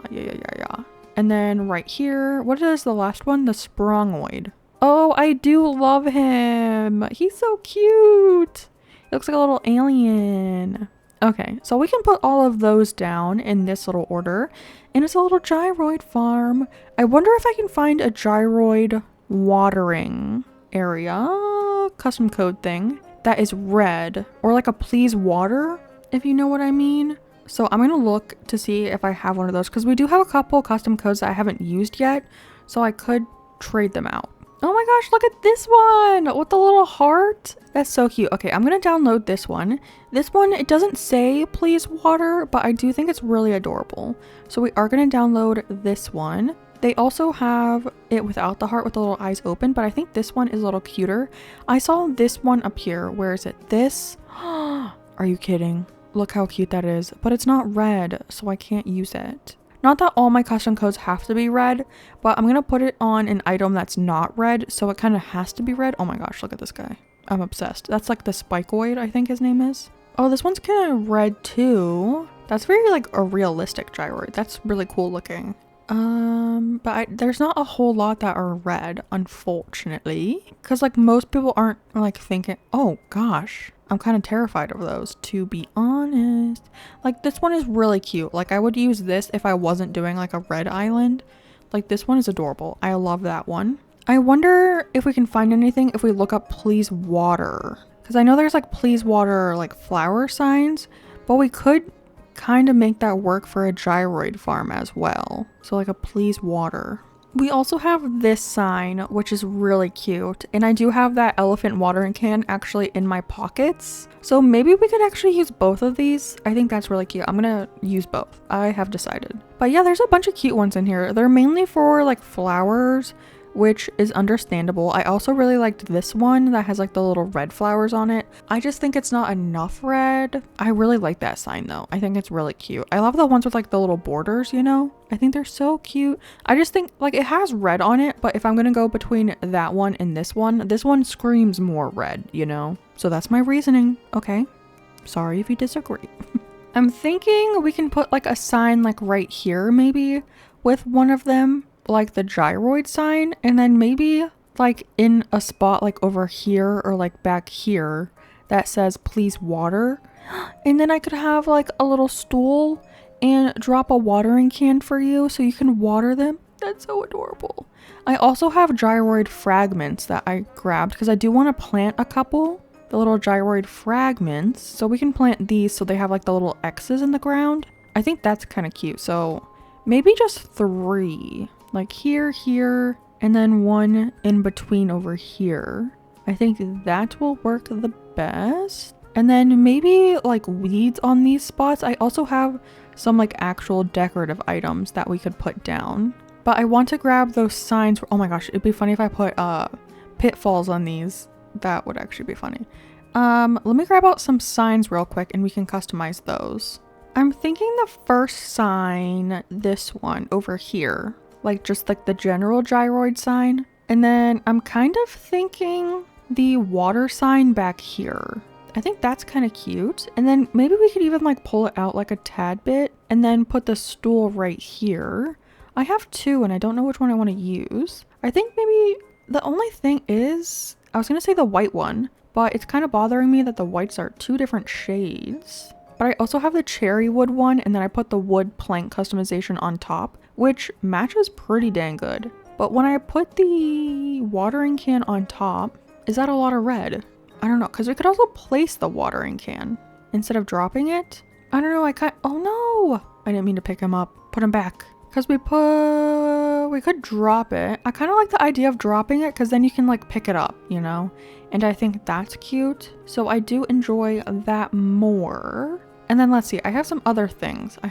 And then right here, what is the last one? The sprongoid. Oh, I do love him. He's so cute. He looks like a little alien. Okay, so we can put all of those down in this little order. And it's a little gyroid farm. I wonder if I can find a gyroid watering area, custom code thing, that is red. Or like a please water, if you know what I mean. So I'm going to look to see if I have one of those. Because we do have a couple custom codes that I haven't used yet. So I could trade them out. Oh my gosh, look at this one with the little heart. That's so cute. Okay, I'm going to download this one. This one, it doesn't say please water, but I do think it's really adorable. So we are going to download this one. They also have it without the heart with the little eyes open, but I think this one is a little cuter. I saw this one up here. Where is it? This? Are you kidding? Look how cute that is. But it's not red, so I can't use it. Not that all my custom codes have to be red, but I'm going to put it on an item that's not red, so it kind of has to be red. Oh my gosh, look at this guy. I'm obsessed. That's like the spikoid, I think his name is. Oh, this one's kind of red too. That's very like a realistic gyroid. That's really cool looking. But there's not a whole lot that are red, unfortunately. Because like most people aren't like thinking, oh gosh. I'm kind of terrified of those, to be honest. Like, this one is really cute. Like, I would use this if I wasn't doing, like, a red island. Like, this one is adorable. I love that one. I wonder if we can find anything if we look up please water. Because I know there's, like, please water, like, flower signs. But we could kind of make that work for a gyroid farm as well. So, like, a please water. We also have this sign, which is really cute, and I do have that elephant watering can actually in my pockets. So maybe we could actually use both of these. I think that's really cute. I'm gonna use both. I have decided. But yeah, there's a bunch of cute ones in here. They're mainly for like flowers, which is understandable. I also really liked this one that has like the little red flowers on it. I just think it's not enough red. I really like that sign though. I think it's really cute. I love the ones with like the little borders, you know? I think they're so cute. I just think like it has red on it, but if I'm gonna go between that one and this one screams more red, you know? So that's my reasoning, okay? Sorry if you disagree. I'm thinking we can put like a sign like right here maybe with one of them, like the gyroid sign, and then maybe like in a spot like over here or like back here that says please water. And then I could have like a little stool and drop a watering can for you so you can water them. That's so adorable. I also have gyroid fragments that I grabbed because I do want to plant a couple, the little gyroid fragments, so we can plant these so they have like the little X's in the ground. I think that's kind of cute. So maybe just 3. Like here, and then one in between over here. I think that will work the best. And then maybe like weeds on these spots. I also have some like actual decorative items that we could put down. But I want to grab those signs. Oh my gosh, it'd be funny if I put pitfalls on these. That would actually be funny. Let me grab out some signs real quick and we can customize those. I'm thinking the first sign, this one over here. Like just like the general gyroid sign. And then I'm kind of thinking the water sign back here. I think that's kind of cute. And then maybe we could even like pull it out like a tad bit and then put the stool right here. I have 2 and I don't know which one I want to use. I think maybe the only thing is, I was going to say the white one, but it's kind of bothering me that the whites are 2 different shades. But I also have the cherry wood one, and then I put the wood plank customization on top, which matches pretty dang good. But when I put the watering can on top, is that a lot of red? I don't know, because we could also place the watering can instead of dropping it. I don't know, oh no! I didn't mean to pick him up. Put him back. Because we could drop it. I kind of like the idea of dropping it because then you can like pick it up, you know? And I think that's cute. So I do enjoy that more. And then let's see, I have some other things. I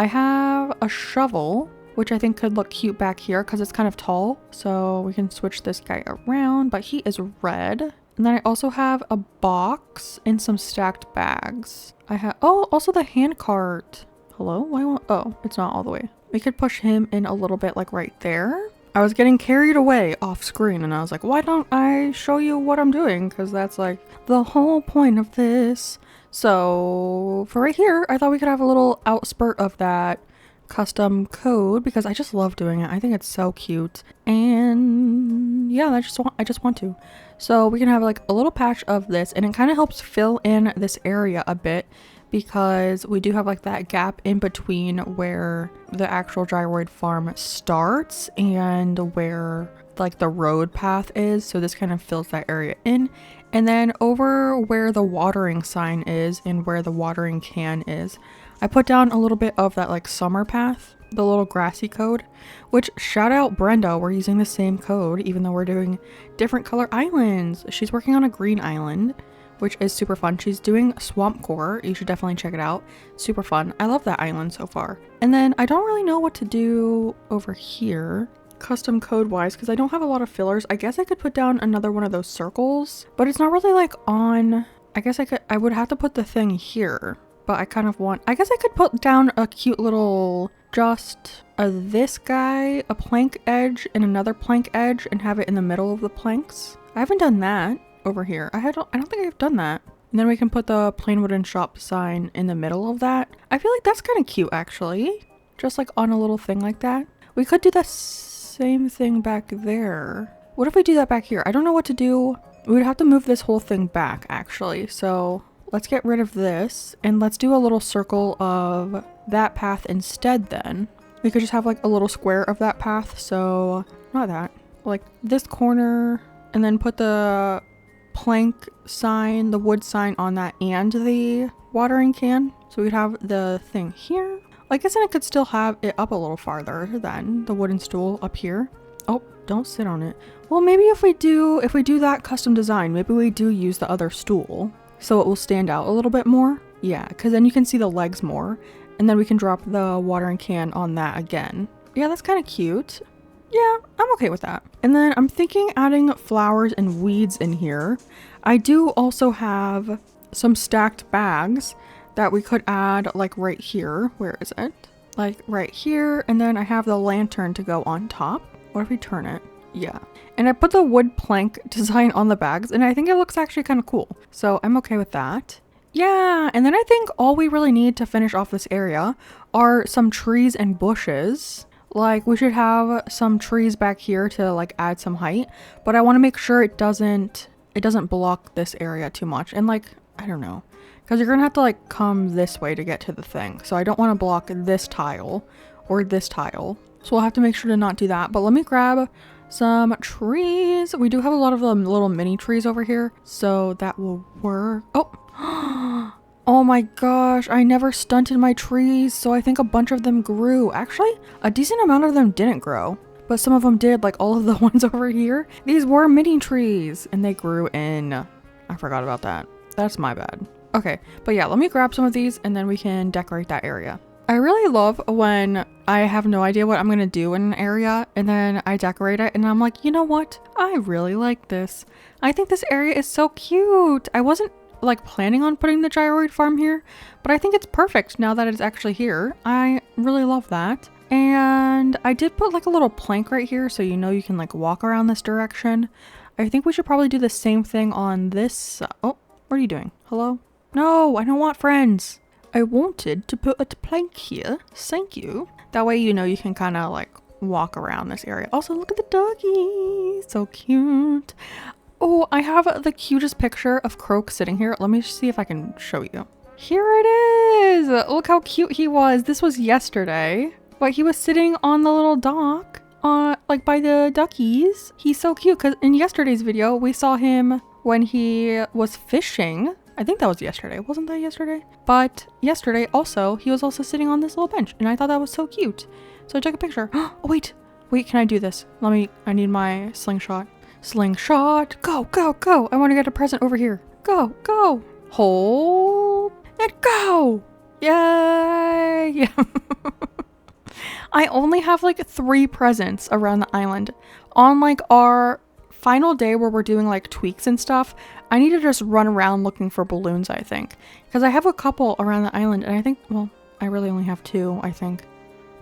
have a shovel, which I think could look cute back here because it's kind of tall. So we can switch this guy around, but he is red. And then I also have a box and some stacked bags. Also the hand cart. Hello? Oh, it's not all the way. We could push him in a little bit, like right there. I was getting carried away off screen and I was like, why don't I show you what I'm doing? Because that's like the whole point of this. So for right here, I thought we could have a little outspurt of that custom code because I just love doing it. I think it's so cute. And yeah, I just want to. So we can have like a little patch of this and it kind of helps fill in this area a bit because we do have like that gap in between where the actual gyroid farm starts and where like the road path is. So this kind of fills that area in. And then over where the watering sign is and where the watering can is, I put down a little bit of that like summer path, the little grassy code, which shout out Brenda, we're using the same code even though we're doing different color islands. She's working on a green island, which is super fun. She's doing Swamp Core. You should definitely check it out. Super fun. I love that island so far. And then I don't really know what to do over here custom code wise because I don't have a lot of fillers. I guess I could put down another one of those circles, but it's not really like on. I guess I would have to put the thing here, but I guess I could put down a cute little this guy, a plank edge and another plank edge and have it in the middle of the planks. I haven't done that over here. I don't think I've done that. And then we can put the plain wooden shop sign in the middle of that. I feel like that's kind of cute actually. Just like on a little thing like that. We could do the same thing back there. What if we do that back here? I don't know what to do. We would have to move this whole thing back actually. So let's get rid of this and let's do a little circle of that path instead then. We could just have like a little square of that path. So not that, like this corner, and then put the plank sign, the wood sign on that and the watering can. So we'd have the thing here. I guess then I could still have it up a little farther than the wooden stool up here. Oh, don't sit on it. Well, maybe if we do that custom design, maybe we do use the other stool so it will stand out a little bit more. Yeah, because then you can see the legs more. And then we can drop the watering can on that again. Yeah, that's kind of cute. Yeah, I'm okay with that. And then I'm thinking adding flowers and weeds in here. I do also have some stacked bags that we could add like right here. Where is it? Like right here. And then I have the lantern to go on top. What if we turn it? Yeah. And I put the wood plank design on the bags and I think it looks actually kind of cool. So I'm okay with that. Yeah, and then I think all we really need to finish off this area are some trees and bushes. Like we should have some trees back here to like add some height, but I want to make sure it doesn't block this area too much. And like, I don't know, because you're gonna have to like come this way to get to the thing. So I don't want to block this tile or this tile. So we'll have to make sure to not do that. But let me grab some trees. We do have a lot of little mini trees over here, so that will work. Oh my gosh, I never stunted my trees, so I think a bunch of them grew. Actually, a decent amount of them didn't grow, but some of them did, like all of the ones over here. These were mini trees and they grew in. I forgot about that. That's my bad. Okay, but yeah, let me grab some of these and then we can decorate that area. I really love when I have no idea what I'm gonna do in an area and then I decorate it and I'm like, you know what? I really like this. I think this area is so cute. I wasn't like planning on putting the gyroid farm here, but I think it's perfect now that it's actually here. I really love that. And I did put like a little plank right here so you know you can like walk around this direction. I think we should probably do the same thing on this. Oh, what are you doing? Hello? No, I don't want friends. I wanted to put a plank here. Thank you. That way you know you can kind of like walk around this area. Also, look at the doggy. So cute. Oh, Oh, I have the cutest picture of Croak sitting here. Let me see if I can show you. Here it is. Look how cute he was. This was yesterday, but he was sitting on the little dock, like by the duckies. He's so cute because in yesterday's video, we saw him when he was fishing. I think that was yesterday. Wasn't that yesterday? But yesterday also, he was also sitting on this little bench and I thought that was so cute. So I took a picture. Oh, wait, can I do this? I need my slingshot. Slingshot, go, go, go. I want to get a present over here. Go, go. Hold and go. Yay. I only have like 3 presents around the island. On like our final day where we're doing like tweaks and stuff, I need to just run around looking for balloons, I think. Because I have a couple around the island and I think, well, I really only have 2, I think.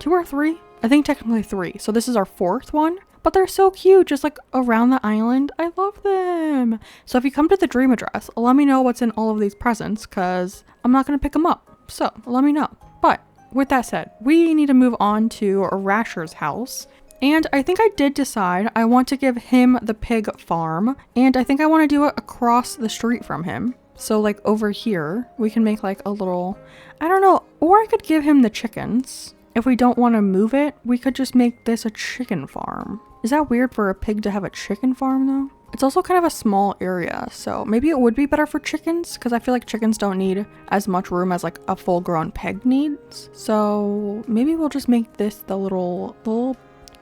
2 or 3? I think technically 3. So this is our 4th one. But they're so cute, just like around the island. I love them. So if you come to the dream address, let me know what's in all of these presents because I'm not going to pick them up. So let me know. But with that said, we need to move on to Rasher's house. And I think I did decide I want to give him the pig farm. And I think I want to do it across the street from him. So like over here, we can make like a little, I don't know, or I could give him the chickens. If we don't want to move it, we could just make this a chicken farm. Is that weird for a pig to have a chicken farm though? It's also kind of a small area, so maybe it would be better for chickens because I feel like chickens don't need as much room as like a full-grown pig needs. So maybe we'll just make this the little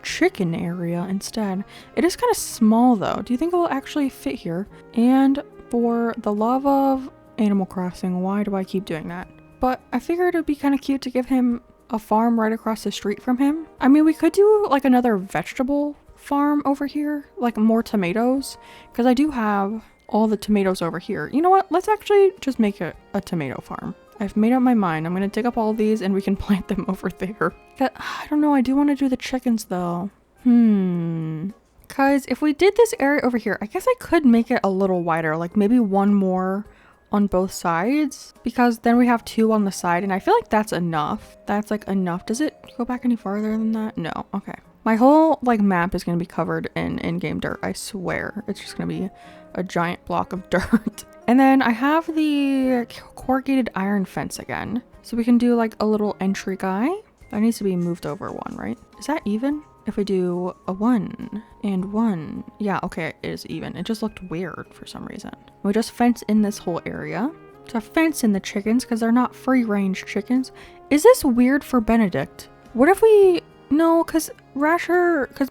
chicken area instead. It is kind of small though. Do you think it will actually fit here? And for the love of Animal Crossing, why do I keep doing that? But I figured it would be kind of cute to give him a farm right across the street from him. I mean, we could do like another vegetable farm over here, like more tomatoes, because I do have all the tomatoes over here. You know what? Let's actually just make it a tomato farm. I've made up my mind. I'm going to dig up all these and we can plant them over there. I don't know. I do want to do the chickens though. Because if we did this area over here, I guess I could make it a little wider, like maybe one more on both sides, because then we have 2 on the side and I feel like that's enough. That's like enough. Does it go back any farther than that? No. Okay. My whole like map is going to be covered in in-game dirt. I swear. It's just going to be a giant block of dirt. And then I have the corrugated iron fence again. So we can do like a little entry guy. That needs to be moved over 1, right? Is that even? If we do a 1 and 1. Yeah, okay, it is even. It just looked weird for some reason. We just fence in this whole area. To fence in the chickens because they're not free-range chickens. Is this weird for Benedict? What if we... No, because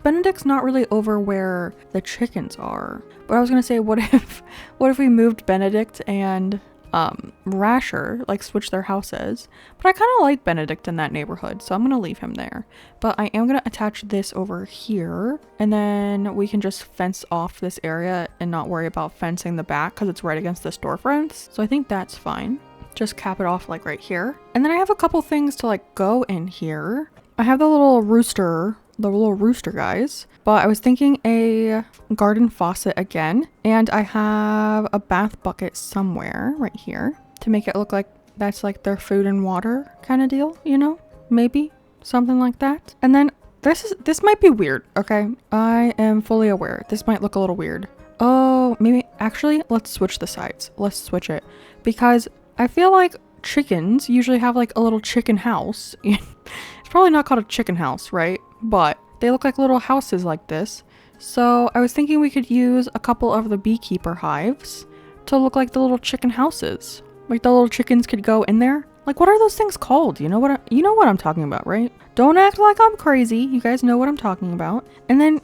Benedict's not really over where the chickens are. But I was gonna say, what if we moved Benedict and Rasher, like switch their houses? But I kind of like Benedict in that neighborhood, so I'm gonna leave him there. But I am gonna attach this over here, and then we can just fence off this area and not worry about fencing the back because it's right against the storefronts. So I think that's fine. Just cap it off like right here. And then I have a couple things to like go in here. I have the little rooster guys, but I was thinking a garden faucet again, and I have a bath bucket somewhere right here to make it look like that's like their food and water kind of deal, you know, maybe something like that. And then this might be weird. Okay, I am fully aware this might look a little weird. Oh, maybe actually let's switch the sides. Let's switch it because I feel like chickens usually have like a little chicken house. It's probably not called a chicken house, right? But they look like little houses like this. So I was thinking we could use a couple of the beekeeper hives to look like the little chicken houses. Like the little chickens could go in there. Like, what are those things called? You know what I'm talking about, right? Don't act like I'm crazy. You guys know what I'm talking about. And then,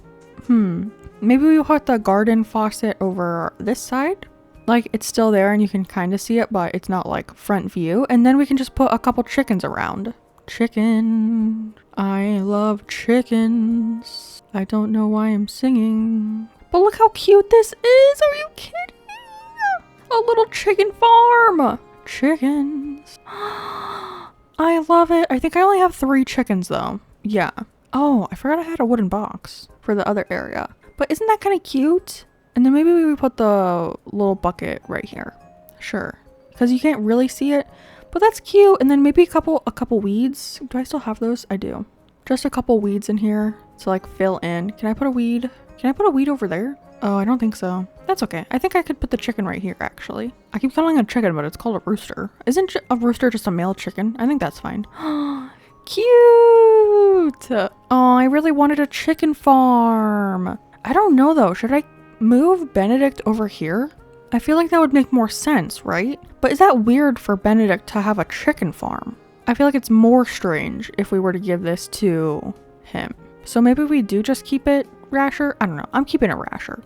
maybe we put the garden faucet over this side. Like, it's still there and you can kind of see it, but it's not like front view. And then we can just put a couple chickens around. Chicken. I love chickens. I don't know why I'm singing. But look how cute this is. Are you kidding? A little chicken farm. Chickens. I love it. I think I only have 3 chickens though. Yeah. Oh, I forgot I had a wooden box for the other area. But isn't that kind of cute? And then maybe we put the little bucket right here. Sure. Because you can't really see it. But that's cute. And then maybe a couple weeds. Do I still have those? I do. Just a couple weeds in here to like fill in. Can I put a weed? Can I put a weed over there? Oh, I don't think so. That's okay. I think I could put the chicken right here, actually. I keep calling it a chicken, but it's called a rooster. Isn't a rooster just a male chicken? I think that's fine. Cute! Oh, I really wanted a chicken farm. I don't know though. Should I move Benedict over here? I feel like that would make more sense, right? But is that weird for Benedict to have a chicken farm? I feel like it's more strange if we were to give this to him. So maybe we do just keep it Rasher? I don't know. I'm keeping it Rasher.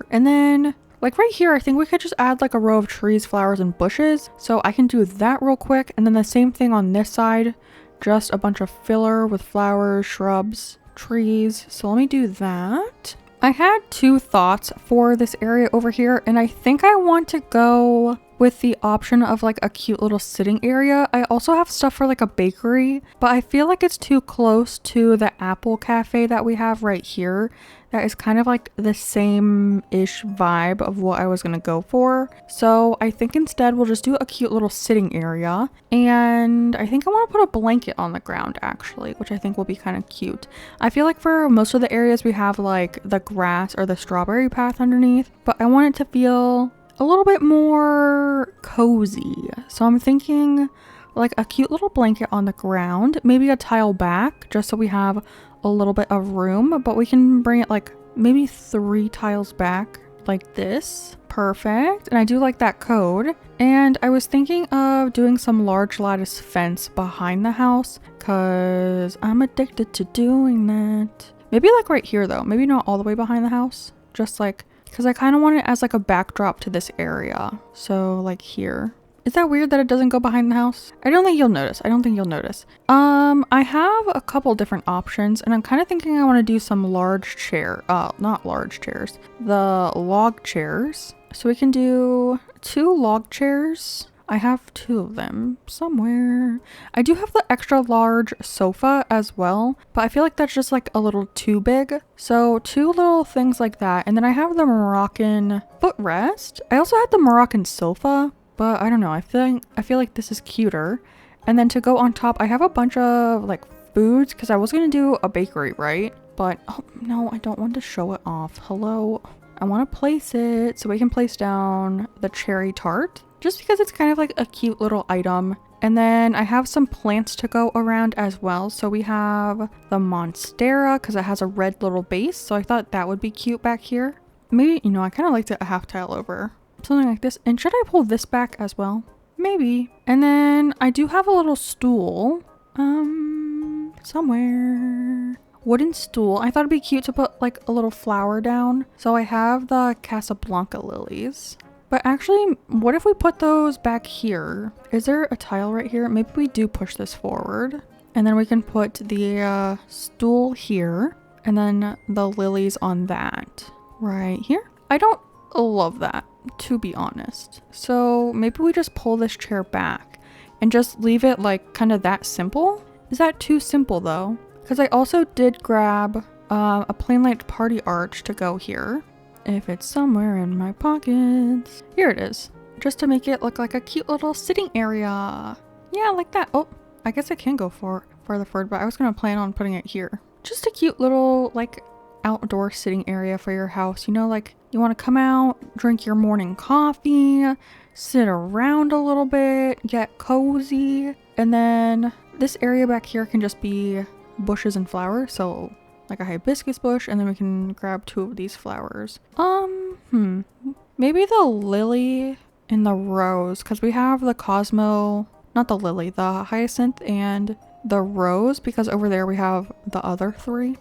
And then like right here, I think we could just add like a row of trees, flowers, and bushes. So I can do that real quick. And then the same thing on this side, just a bunch of filler with flowers, shrubs, trees. So let me do that. I had two thoughts for this area over here, and I think I want to go with the option of like a cute little sitting area. I also have stuff for like a bakery, but I feel like it's too close to the Apple Cafe that we have right here. That is kind of like the same-ish vibe of what I was gonna go for. So I think instead we'll just do a cute little sitting area. And I think I want to put a blanket on the ground actually, which I think will be kind of cute. I feel like for most of the areas we have like the grass or the strawberry path underneath, but I want it to feel a little bit more cozy. So I'm thinking like a cute little blanket on the ground, maybe a tile back just so we have a little bit of room, but we can bring it like maybe 3 tiles back like this. Perfect. And I do like that code. And I was thinking of doing some large lattice fence behind the house because I'm addicted to doing that. Maybe like right here though, maybe not all the way behind the house, just like because I kind of want it as like a backdrop to this area. So like here. Is that weird that it doesn't go behind the house? I don't think you'll notice. I have a couple different options and I'm kind of thinking I want to do some not large chairs, the log chairs. So we can do 2 log chairs. I have 2 of them somewhere. I do have the extra large sofa as well, but I feel like that's just like a little too big. So 2 little things like that. And then I have the Moroccan footrest. I also had the Moroccan sofa, but I don't know. I feel like this is cuter. And then to go on top, I have a bunch of like foods because I was going to do a bakery, right? But oh no, I don't want to show it off. Hello. I want to place it so we can place down the cherry tart just because it's kind of like a cute little item. And then I have some plants to go around as well. So we have the Monstera because it has a red little base. So I thought that would be cute back here. Maybe, you know, I kind of liked it a half tile over. Something like this. And should I pull this back as well? Maybe. And then I do have a little stool. Somewhere. Wooden stool. I thought it'd be cute to put like a little flower down. So I have the Casablanca lilies. But actually, what if we put those back here? Is there a tile right here? Maybe we do push this forward. And then we can put the stool here. And then the lilies on that. Right here. I don't love that, to be honest. So maybe we just pull this chair back and just leave it like kind of that simple. Is that too simple though? Because I also did grab a plain light party arch to go here. If it's somewhere in my pockets. Here it is. Just to make it look like a cute little sitting area. Yeah, like that. Oh, I guess I can go farther forward, but I was going to plan on putting it here. Just a cute little like outdoor sitting area for your house. You know, like you want to come out, drink your morning coffee, sit around a little bit, get cozy. And then this area back here can just be bushes and flowers. So like a hibiscus bush, and then we can grab 2 of these flowers. Maybe the lily and the rose, because we have the not the lily, the hyacinth and the rose, because over there we have the other 3.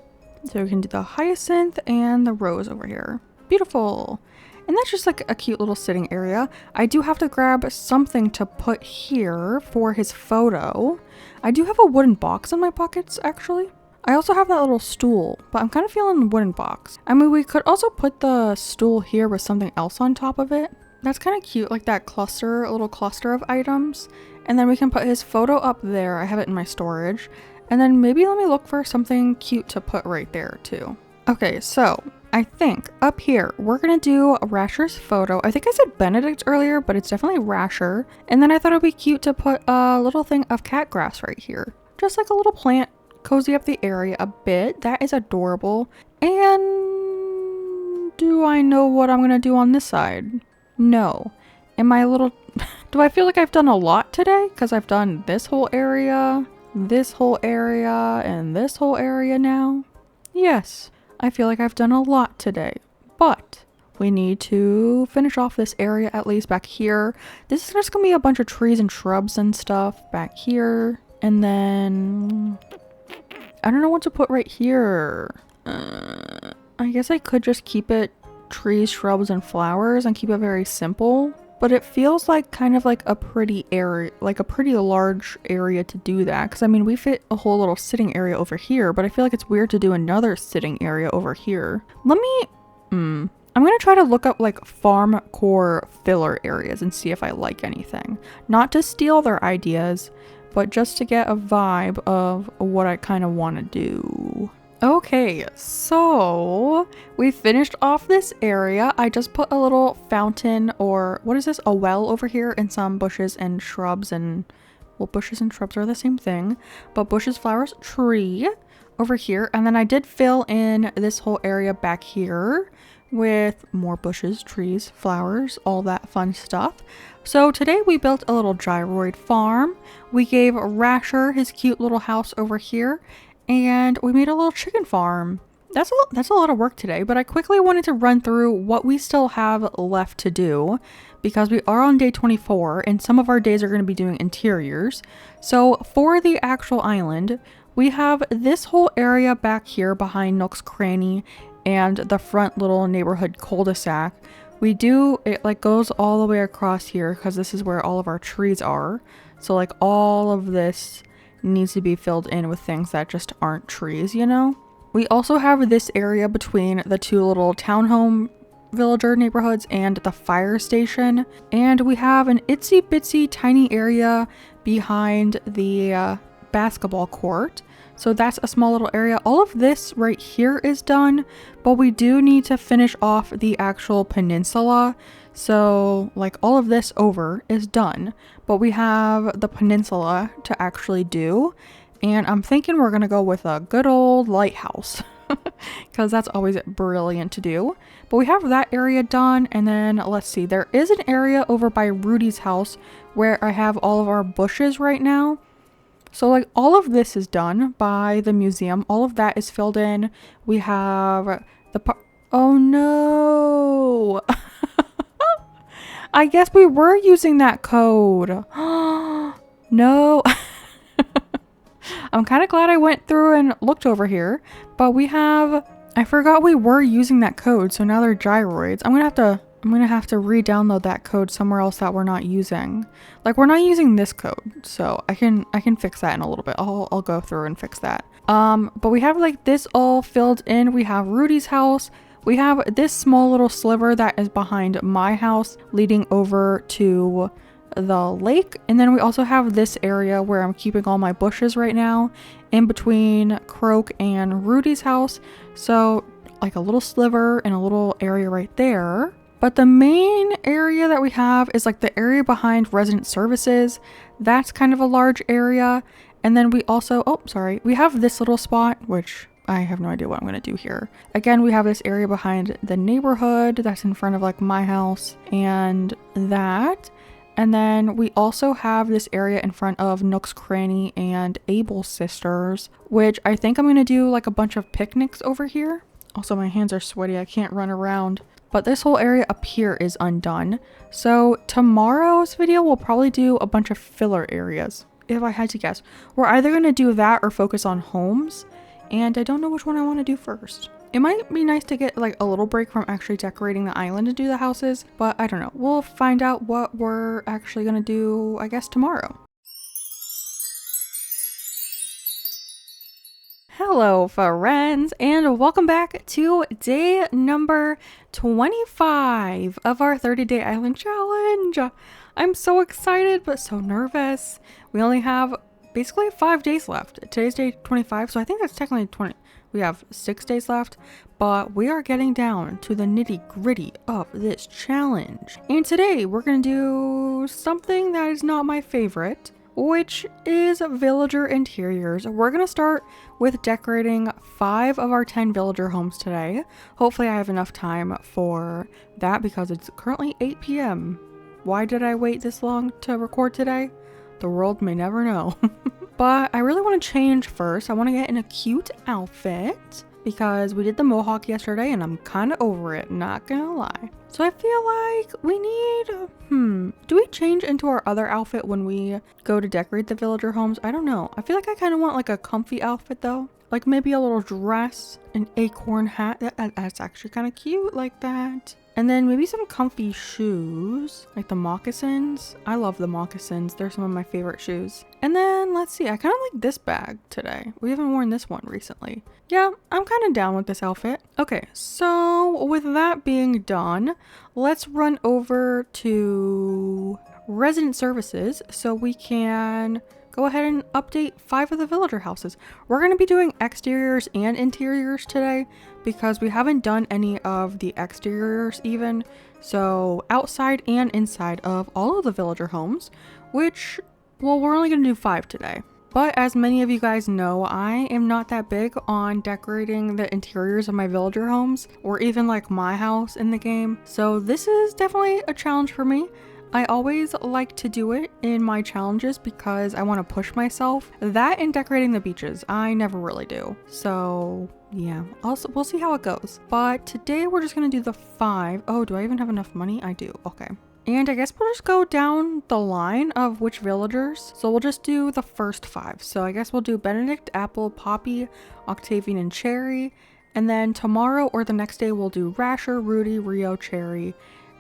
So we can do the hyacinth and the rose over here. Beautiful. And that's just like a cute little sitting area. I do have to grab something to put here for his photo. I do have a wooden box in my pockets, actually. I also have that little stool, but I'm kind of feeling the wooden box. I mean, we could also put the stool here with something else on top of it. That's kind of cute, like that cluster, a little cluster of items. And then we can put his photo up there. I have it in my storage. And then maybe let me look for something cute to put right there too. Okay, so I think up here, we're gonna do Rasher's photo. I think I said Benedict earlier, but it's definitely Rasher. And then I thought it'd be cute to put a little thing of cat grass right here. Just like a little plant. Cozy up the area a bit. That is adorable. And Do I know what I'm gonna do on this side? No. Am I a little... Do I feel like I've done a lot today? Because I've done this whole area, and this whole area now. Yes, I feel like I've done a lot today. But we need to finish off this area at least back here. This is just gonna be a bunch of trees and shrubs and stuff back here. And then... I don't know what to put right here. I guess I could just keep it trees, shrubs, and flowers and keep it very simple. But it feels like kind of like a pretty area, like a pretty large area to do that. Because I mean, we fit a whole little sitting area over here, but I feel like it's weird to do another sitting area over here. Let me, I'm going to try to look up like farm core filler areas and see if I like anything. Not to steal their ideas, but just to get a vibe of what I kind of want to do. Okay, so we finished off this area. I just put a little fountain, or what is this? A well over here, and some bushes and shrubs, and well, bushes and shrubs are the same thing, but bushes, flowers, tree over here. And then I did fill in this whole area back here with more bushes, trees, flowers, all that fun stuff. So today we built a little gyroid farm. We gave Rasher his cute little house over here. And we made a little chicken farm. That's a lot of work today, but I quickly wanted to run through what we still have left to do because we are on day 24 and some of our days are going to be doing interiors. So for the actual island, we have this whole area back here behind Nook's Cranny and the front little neighborhood cul-de-sac. It like goes all the way across here because this is where all of our trees are. So like all of this needs to be filled in with things that just aren't trees, you know? We also have this area between the two little townhome villager neighborhoods and the fire station. And we have an itsy bitsy tiny area behind the basketball court. So that's a small little area. All of this right here is done, but we do need to finish off the actual peninsula. So like all of this over is done, but we have the peninsula to actually do. And I'm thinking we're going to go with a good old lighthouse because that's always brilliant to do. But we have that area done. And then let's see, there is an area over by Rudy's house where I have all of our bushes right now. So like all of this is done by the museum. All of that is filled in. We have the oh no. I guess we were using that code. No. I'm kind of glad I went through and looked over here, but I forgot we were using that code. So now they're gyroids. I'm going to have to re-download that code somewhere else that we're not using. Like we're not using this code. So I can fix that in a little bit. I'll go through and fix that. But we have like this all filled in. We have Rudy's house. We have this small little sliver that is behind my house leading over to the lake. And then we also have this area where I'm keeping all my bushes right now in between Croak and Rudy's house. So like a little sliver and a little area right there. But the main area that we have is like the area behind resident services. That's kind of a large area. And then we also, we have this little spot, which I have no idea what I'm going to do here. Again, we have this area behind the neighborhood that's in front of like my house and that. And then we also have this area in front of Nook's Cranny and Abel's sisters, which I think I'm going to do like a bunch of picnics over here. Also, my hands are sweaty. I can't run around. But this whole area up here is undone. So tomorrow's video will probably do a bunch of filler areas. If I had to guess, we're either going to do that or focus on homes. And I don't know which one I want to do first. It might be nice to get like a little break from actually decorating the island and do the houses, but I don't know. We'll find out what we're actually going to do, I guess, tomorrow. Hello friends, and welcome back to day number 25 of our 30-day island challenge. I'm so excited but so nervous. We only have basically 5 days left. Today's day 25, so I think that's technically 20. We have 6 days left, but we are getting down to the nitty-gritty of this challenge. And today we're going to do something that is not my favorite. which is villager interiors. We're gonna start with decorating 5 of our 10 villager homes today. Hopefully I have enough time for that because it's currently 8 p.m. Why did I wait this long to record today? The world may never know. But I really want to change first. I want to get in a cute outfit because we did the mohawk yesterday and I'm kind of over it, not gonna lie. So I feel like we need, do we change into our other outfit when we go to decorate the villager homes? I don't know. I feel like I kind of want like a comfy outfit though. Like maybe a little dress, an acorn hat. That's actually kind of cute like that. And then maybe some comfy shoes, like the moccasins. I love the moccasins. They're some of my favorite shoes. And then let's see, I kind of like this bag today. We haven't worn this one recently. Yeah, I'm kind of down with this outfit. Okay, so with that being done, let's run over to resident services so we can go ahead and update 5 of the villager houses. We're going to be doing exteriors and interiors today because we haven't done any of the exteriors even. So outside and inside of all of the villager homes, which, well, we're only going to do 5 today. But as many of you guys know, I am not that big on decorating the interiors of my villager homes or even like my house in the game. So this is definitely a challenge for me. I always like to do it in my challenges because I want to push myself. That and decorating the beaches, I never really do. So yeah, we'll see how it goes. But today we're just going to do the 5. Oh, do I even have enough money? I do. Okay. And I guess we'll just go down the line of which villagers. So we'll just do the first 5. So I guess we'll do Benedict, Apple, Poppy, Octavian, and Cherry. And then tomorrow or the next day we'll do Rasher, Rudy, Rio, Cherry,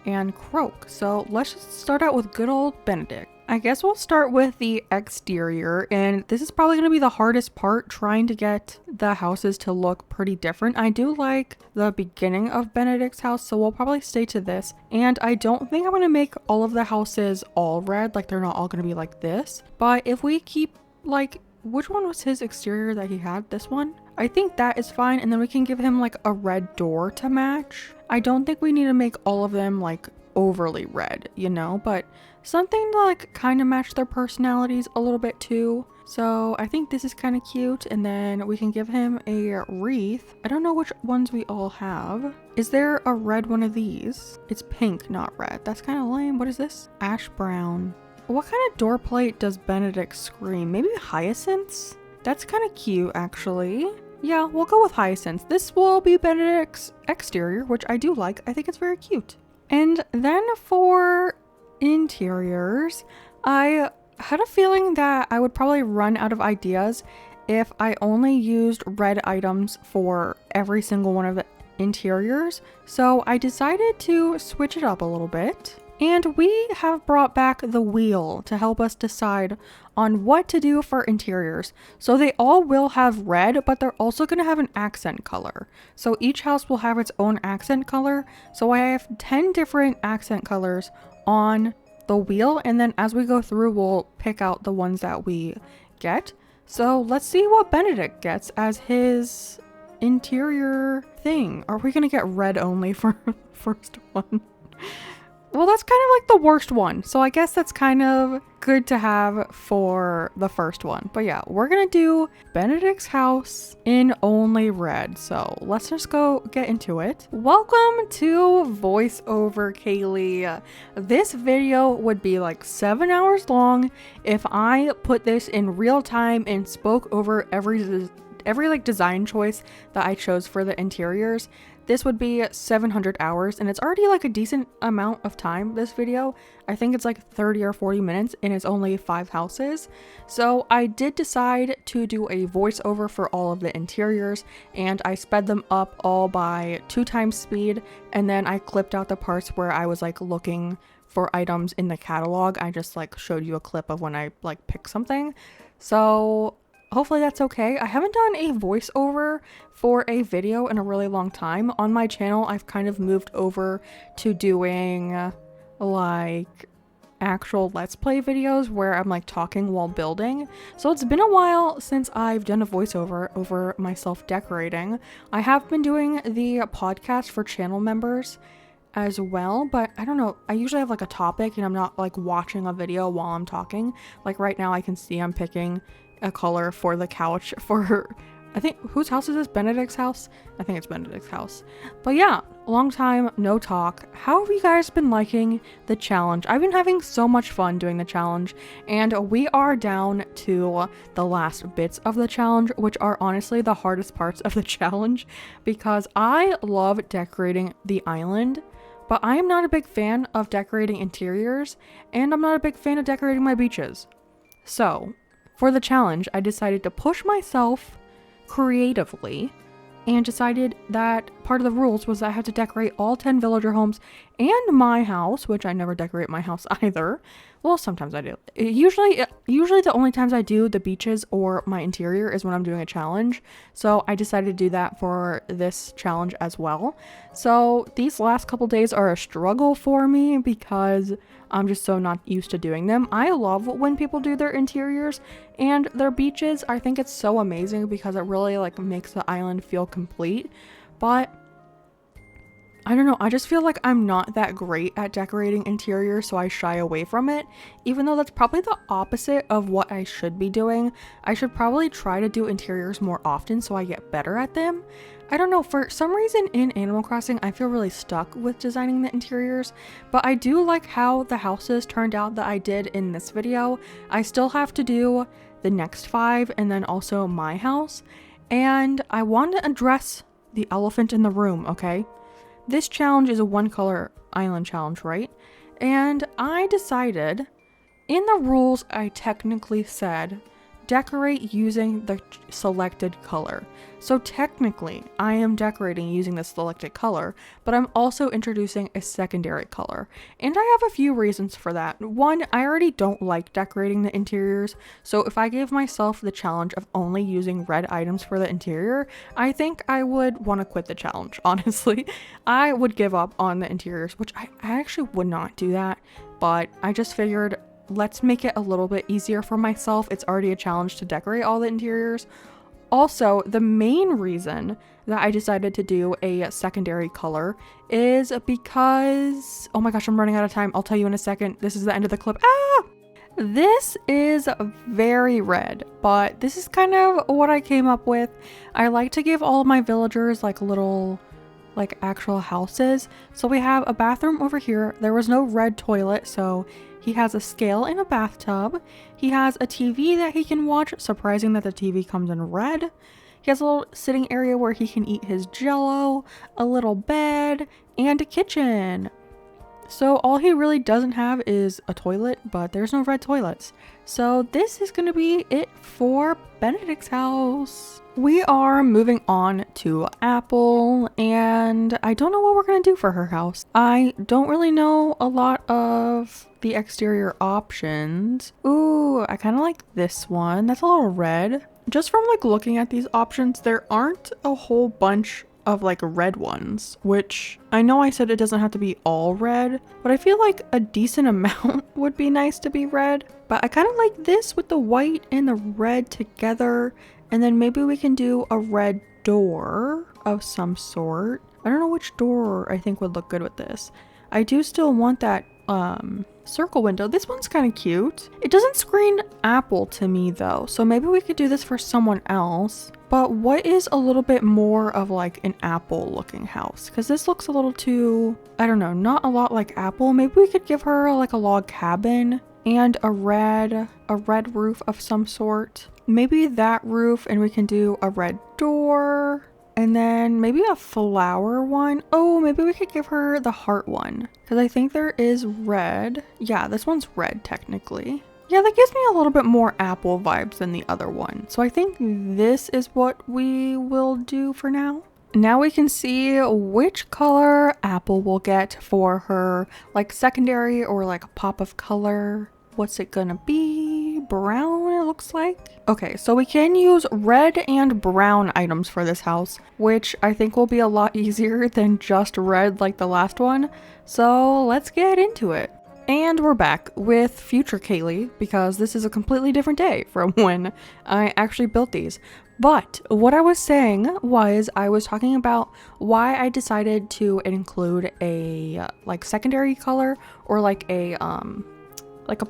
and Croak. So let's just start out with good old Benedict. I guess we'll start with the exterior, and this is probably going to be the hardest part, trying to get the houses to look pretty different. I do like the beginning of Benedict's house, so we'll probably stay to this. And I don't think I'm going to make all of the houses all red, like they're not all going to be like this. But if we keep like, which one was his exterior that he had? This one? I think that is fine, and then we can give him like a red door to match. I don't think we need to make all of them like overly red, you know, but something to like kind of match their personalities a little bit too. So I think this is kind of cute, and then we can give him a wreath. I don't know which ones we all have. Is there a red one of these? It's pink, not red. That's kind of lame. What is this? Ash brown. What kind of door plate does Benedict scream? Maybe hyacinths? That's kind of cute actually. Yeah, we'll go with hyacinths. This will be Benedict's exterior, which I do like. I think it's very cute. And then for interiors, I had a feeling that I would probably run out of ideas if I only used red items for every single one of the interiors. So I decided to switch it up a little bit. And we have brought back the wheel to help us decide on what to do for interiors. So they all will have red, but they're also going to have an accent color. So each house will have its own accent color. So I have 10 different accent colors on the wheel. And then as we go through, we'll pick out the ones that we get. So let's see what Benedict gets as his interior thing. Are we going to get red only for the first one? Well, that's kind of like the worst one. So I guess that's kind of good to have for the first one. But yeah, we're going to do Benedict's house in only red. So let's just go get into it. Welcome to voiceover, Kaylee. This video would be like 7 hours long if I put this in real time and spoke over every like design choice that I chose for the interiors. This would be 700 hours, and it's already like a decent amount of time, this video. I think it's like 30 or 40 minutes, and it's only 5 houses. So I did decide to do a voiceover for all of the interiors, and I sped them up all by 2 times speed, and then I clipped out the parts where I was like looking for items in the catalog. I just like showed you a clip of when I like picked something. So hopefully that's okay. I haven't done a voiceover for a video in a really long time. On my channel, I've kind of moved over to doing like actual Let's Play videos where I'm like talking while building. So it's been a while since I've done a voiceover over myself decorating. I have been doing the podcast for channel members as well, but I don't know. I usually have like a topic and I'm not like watching a video while I'm talking. Like right now I can see I'm picking a color for the couch for her. I think, whose house is this? Benedict's house? I think it's Benedict's house. But yeah, long time no talk. How have you guys been liking the challenge? I've been having so much fun doing the challenge, and we are down to the last bits of the challenge, which are honestly the hardest parts of the challenge, because I love decorating the island, but I am not a big fan of decorating interiors, and I'm not a big fan of decorating my beaches. So, for the challenge, I decided to push myself creatively and decided that part of the rules was that I had to decorate all 10 villager homes and my house, which I never decorate my house either. Well, sometimes I do. Usually the only times I do the beaches or my interior is when I'm doing a challenge. So I decided to do that for this challenge as well. So these last couple days are a struggle for me because I'm just so not used to doing them. I love when people do their interiors and their beaches. I think it's so amazing because it really like makes the island feel complete. But I don't know, I just feel like I'm not that great at decorating interiors, so I shy away from it, even though that's probably the opposite of what I should be doing. I should probably try to do interiors more often so I get better at them. I don't know, for some reason in Animal Crossing, I feel really stuck with designing the interiors, but I do like how the houses turned out that I did in this video. I still have to do the next 5 and then also my house, and I want to address the elephant in the room, okay? This challenge is a one color island challenge, right? And I decided, in the rules I technically said, decorate using the selected color. So technically, I am decorating using the selected color, but I'm also introducing a secondary color. And I have a few reasons for that. One, I already don't like decorating the interiors, so if I gave myself the challenge of only using red items for the interior, I think I would want to quit the challenge, honestly. I would give up on the interiors, which I actually would not do that, but I just figured, let's make it a little bit easier for myself. It's already a challenge to decorate all the interiors. Also, the main reason that I decided to do a secondary color is because, oh my gosh, I'm running out of time. I'll tell you in a second. This is the end of the clip. Ah! This is very red, but this is kind of what I came up with. I like to give all of my villagers like little like actual houses. So we have a bathroom over here. There was no red toilet, so he has a scale and a bathtub. He has a TV that he can watch. Surprising that the TV comes in red. He has a little sitting area where he can eat his jello, a little bed, and a kitchen. So all he really doesn't have is a toilet, but there's no red toilets. So this is gonna be it for Benedict's house. We are moving on to Apple, and I don't know what we're gonna do for her house. I don't really know a lot of the exterior options. Ooh, I kind of like this one. That's a little red. Just from like looking at these options, there aren't a whole bunch of like red ones, which I know I said it doesn't have to be all red, but I feel like a decent amount would be nice to be red. But I kind of like this with the white and the red together, and then maybe we can do a red door of some sort. I don't know which door I think would look good with this. I do still want that circle window. This one's kind of cute. It doesn't screen Apple to me though, so maybe we could do this for someone else. But what is a little bit more of like an Apple looking house? Because this looks a little too, I don't know, not a lot like Apple. Maybe we could give her like a log cabin and a red roof of some sort. Maybe that roof, and we can do a red door. And then maybe a flower one. Oh, maybe we could give her the heart one, because I think there is red. Yeah, this one's red technically. Yeah, that gives me a little bit more Apple vibes than the other one. So I think this is what we will do for now. Now we can see which color Apple will get for her like secondary or like a pop of color. What's it gonna be? Brown, it looks like. Okay, so we can use red and brown items for this house, which I think will be a lot easier than just red like the last one. So let's get into it. And we're back with future Kaylee because this is a completely different day from when I actually built these. But what I was saying was I was talking about why I decided to include a like secondary color or like a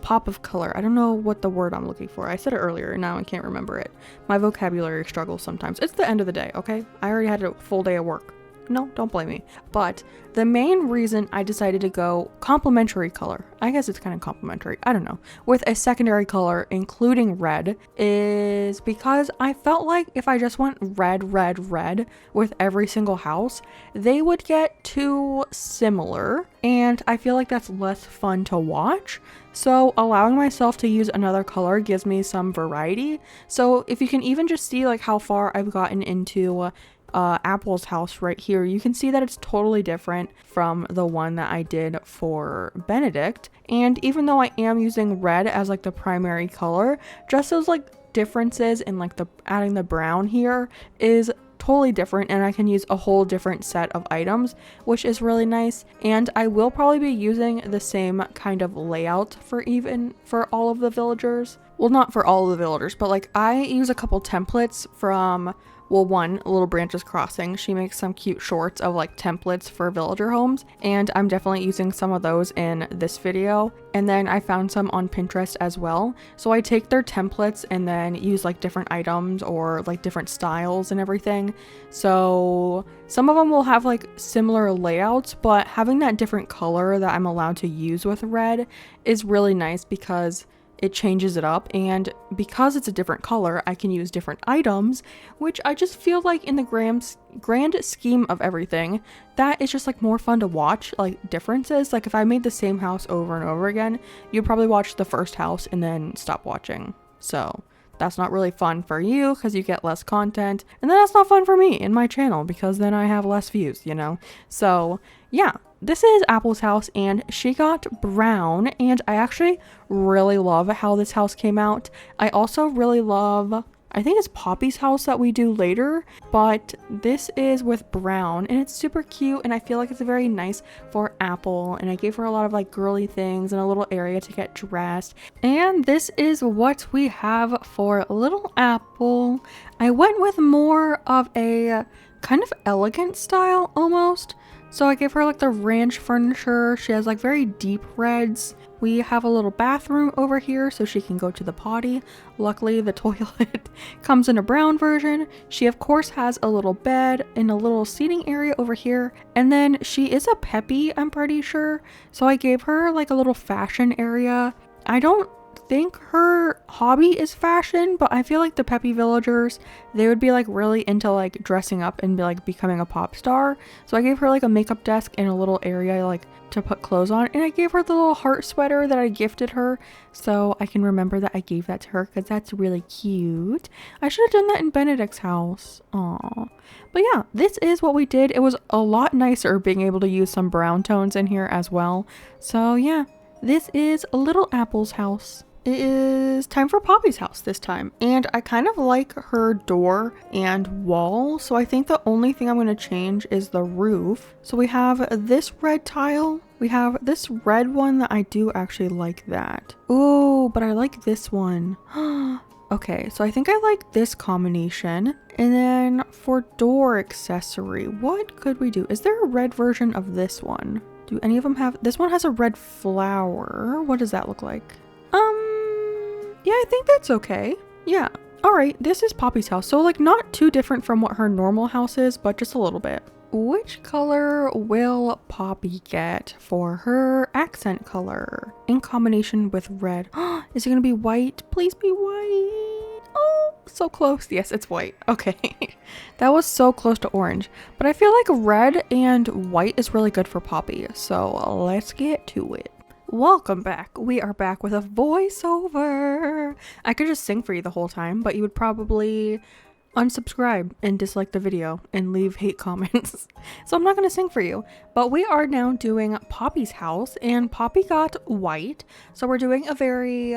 pop of color. I don't know what the word I'm looking for. I said it earlier and now I can't remember it. My vocabulary struggles sometimes. It's the end of the day, okay? I already had a full day of work. No, don't blame me. But the main reason I decided to go complementary color, I guess it's kind of complementary, I don't know, with a secondary color including red is because I felt like if I just went red, red, red with every single house, they would get too similar and I feel like that's less fun to watch. So allowing myself to use another color gives me some variety. So if you can even just see like how far I've gotten into Apple's house right here, you can see that it's totally different from the one that I did for Benedict. And even though I am using red as like the primary color, just those like differences in like the adding the brown here is totally different, and I can use a whole different set of items, which is really nice. And I will probably be using the same kind of layout for all of the villagers. Well, not for all of the villagers, but like I use a couple templates from one, Little Branches Crossing. She makes some cute shorts of like templates for villager homes, and I'm definitely using some of those in this video. And then I found some on Pinterest as well. So I take their templates and then use like different items or like different styles and everything. So some of them will have like similar layouts, but having that different color that I'm allowed to use with red is really nice because it changes it up, and because it's a different color, I can use different items, which I just feel like in the grand scheme of everything, that is just like more fun to watch, like differences. Like if I made the same house over and over again, you'd probably watch the first house and then stop watching. So that's not really fun for you because you get less content, and then that's not fun for me in my channel because then I have less views, you know? So yeah, this is Apple's house and she got brown, and I actually really love how this house came out. I also really love, I think it's Poppy's house that we do later, but this is with brown and it's super cute, and I feel like it's very nice for Apple, and I gave her a lot of like girly things and a little area to get dressed. And this is what we have for little Apple. I went with more of a kind of elegant style almost. So I gave her like the ranch furniture. She has like very deep reds. We have a little bathroom over here so she can go to the potty. Luckily the toilet comes in a brown version. She of course has a little bed and a little seating area over here. And then she is a peppy, I'm pretty sure. So I gave her like a little fashion area. I don't think her hobby is fashion, but I feel like the peppy villagers, they would be like really into like dressing up and be like becoming a pop star. So I gave her like a makeup desk and a little area like to put clothes on, and I gave her the little heart sweater that I gifted her so I can remember that I gave that to her because that's really cute. I should have done that in Benedict's house. Aww. But yeah, this is what we did. It was a lot nicer being able to use some brown tones in here as well. So yeah, this is Little Apple's house. It is time for Poppy's house this time, and I kind of like her door and wall, so I think the only thing I'm going to change is the roof. So we have this red tile, we have this red one that I do actually like that. Ooh, but I like this one. Okay, so I think I like this combination. And then for door accessory, what could we do? Is there a red version of this one? Do any of them have? This one has a red flower. What does that look like? Yeah, I think that's okay. Yeah. All right, this is Poppy's house. So like not too different from what her normal house is, but just a little bit. Which color will Poppy get for her accent color in combination with red? Is it gonna be white? Please be white. Oh, so close. Yes, it's white. Okay. That was so close to orange, but I feel like red and white is really good for Poppy. So let's get to it. Welcome back. We are back with a voiceover. I could just sing for you the whole time, but you would probably unsubscribe and dislike the video and leave hate comments. So I'm not going to sing for you, but we are now doing Poppy's house, and Poppy got white. So we're doing a very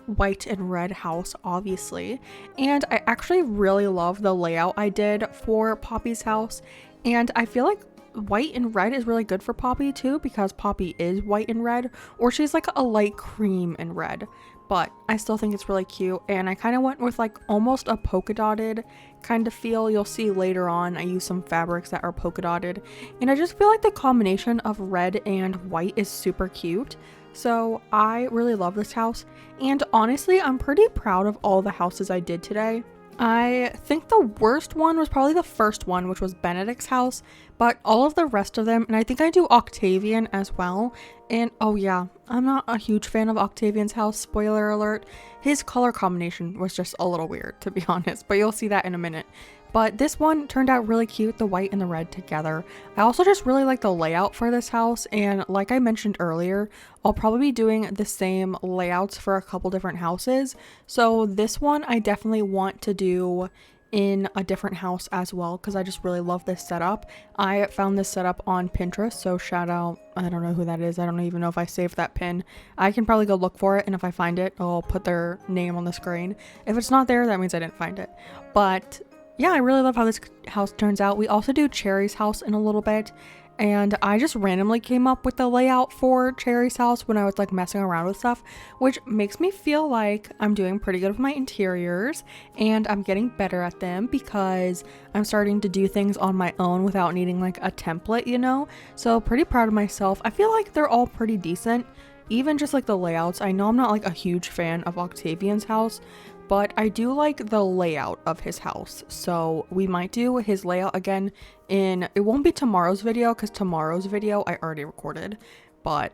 white and red house, obviously. And I actually really love the layout I did for Poppy's house. And I feel like white and red is really good for Poppy too, because Poppy is white and red, or she's like a light cream and red. But I still think it's really cute, and I kind of went with like almost a polka dotted kind of feel. You'll see later on I use some fabrics that are polka dotted, and I just feel like the combination of red and white is super cute. So I really love this house, and honestly I'm pretty proud of all the houses I did today. I think the worst one was probably the first one, which was Benedict's house, but all of the rest of them, and I think I do Octavian as well. And oh yeah, I'm not a huge fan of Octavian's house, spoiler alert. His color combination was just a little weird, to be honest, but you'll see that in a minute. But this one turned out really cute, the white and the red together. I also just really like the layout for this house, and like I mentioned earlier, I'll probably be doing the same layouts for a couple different houses. So this one I definitely want to do in a different house as well, because I just really love this setup. I found this setup on Pinterest, so shout out, I don't know who that is, I don't even know if I saved that pin. I can probably go look for it, and if I find it, I'll put their name on the screen. If it's not there, that means I didn't find it. But yeah, I really love how this house turns out. We also do Cherry's house in a little bit, and I just randomly came up with the layout for Cherry's house when I was like messing around with stuff, which makes me feel like I'm doing pretty good with my interiors, and I'm getting better at them because I'm starting to do things on my own without needing like a template, you know? So pretty proud of myself. I feel like they're all pretty decent, even just like the layouts. I know I'm not like a huge fan of Octavian's house, but I do like the layout of his house, so we might do his layout again it won't be tomorrow's video, because tomorrow's video I already recorded, but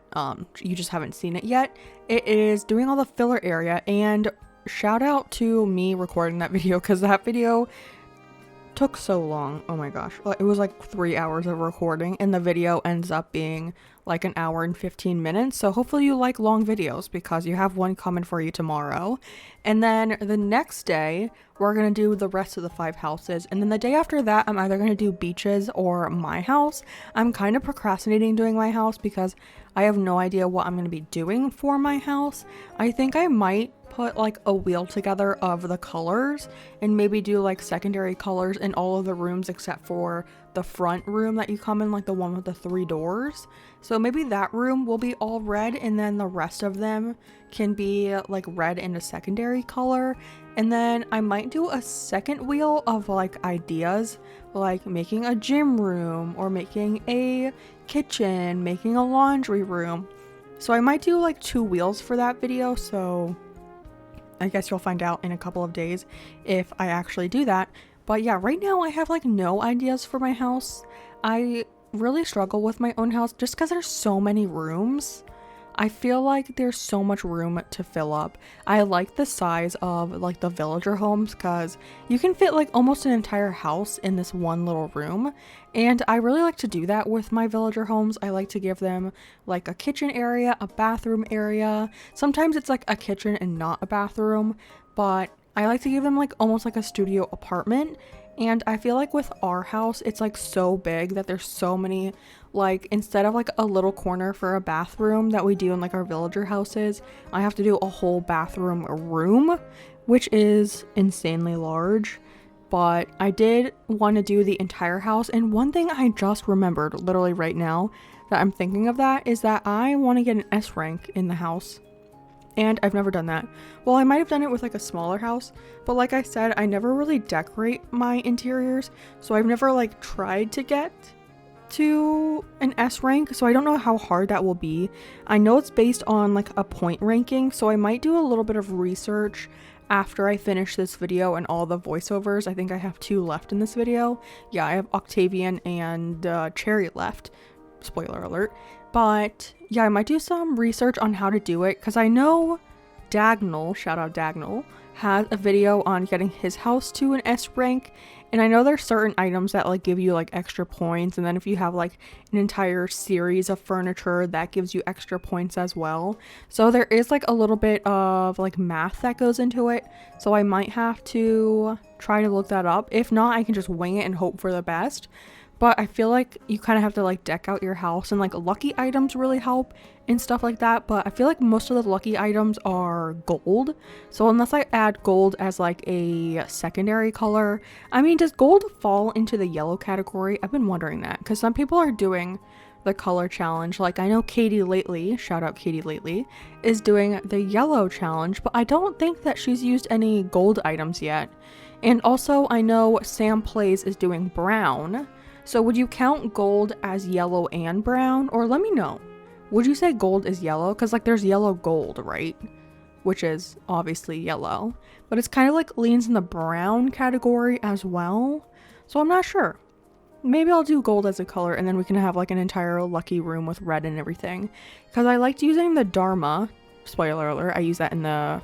you just haven't seen it yet. It is doing all the filler area, and shout out to me recording that video, because that video took so long. Oh my gosh, it was like 3 hours of recording, and the video ends up being like an hour and 15 minutes. So hopefully you like long videos, because you have one coming for you tomorrow. And then the next day we're gonna do the rest of the 5 houses, and then the day after that I'm either gonna do beaches or my house. I'm kind of procrastinating doing my house because I have no idea what I'm gonna be doing for my house. I think I might put like a wheel together of the colors and maybe do like secondary colors in all of the rooms except for the front room that you come in, like the one with the 3 doors. So maybe that room will be all red, and then the rest of them can be like red in a secondary color. And then I might do a second wheel of like ideas, like making a gym room or making a kitchen, making a laundry room. So I might do like 2 wheels for that video, so I guess you'll find out in a couple of days if I actually do that. But yeah, right now I have like no ideas for my house. I really struggle with my own house just because there's so many rooms. I feel like there's so much room to fill up. I like the size of like the villager homes because you can fit like almost an entire house in this one little room. And I really like to do that with my villager homes. I like to give them like a kitchen area, a bathroom area. Sometimes it's like a kitchen and not a bathroom, but I like to give them like almost like a studio apartment. And I feel like with our house, it's like so big that there's so many, like instead of like a little corner for a bathroom that we do in like our villager houses, I have to do a whole bathroom room, which is insanely large. But I did want to do the entire house. And one thing I just remembered literally right now that I'm thinking of that is that I want to get an S rank in the house. And I've never done that. Well, I might have done it with like a smaller house, but like I said, I never really decorate my interiors, so I've never like tried to get to an S rank, so I don't know how hard that will be. I know it's based on like a point ranking, so I might do a little bit of research after I finish this video and all the voiceovers. I think I have 2 left in this video. Yeah, I have Octavian and Cherry left. Spoiler alert. But yeah, I might do some research on how to do it, because I know Dagnall, shout out Dagnall, has a video on getting his house to an S rank, and I know there's certain items that like give you like extra points, and then if you have like an entire series of furniture, that gives you extra points as well. So there is like a little bit of like math that goes into it, so I might have to try to look that up. If not, I can just wing it and hope for the best. but I feel like you kind of have to like deck out your house, and like lucky items really help and stuff like that. But I feel like most of the lucky items are gold. So unless I add gold as like a secondary color, I mean, does gold fall into the yellow category? I've been wondering that because some people are doing the color challenge. Like I know Katie lately, shout out Katie lately, is doing the yellow challenge, but I don't think that she's used any gold items yet. And also I know Sam Plays is doing brown. So would you count gold as yellow and brown? Or let me know. Would you say gold is yellow? Because like there's yellow gold, right? Which is obviously yellow. But it's kind of like leans in the brown category as well. So I'm not sure. Maybe I'll do gold as a color and then we can have like an entire lucky room with red and everything. Because I liked using the Dharma. Spoiler alert, I use that in the...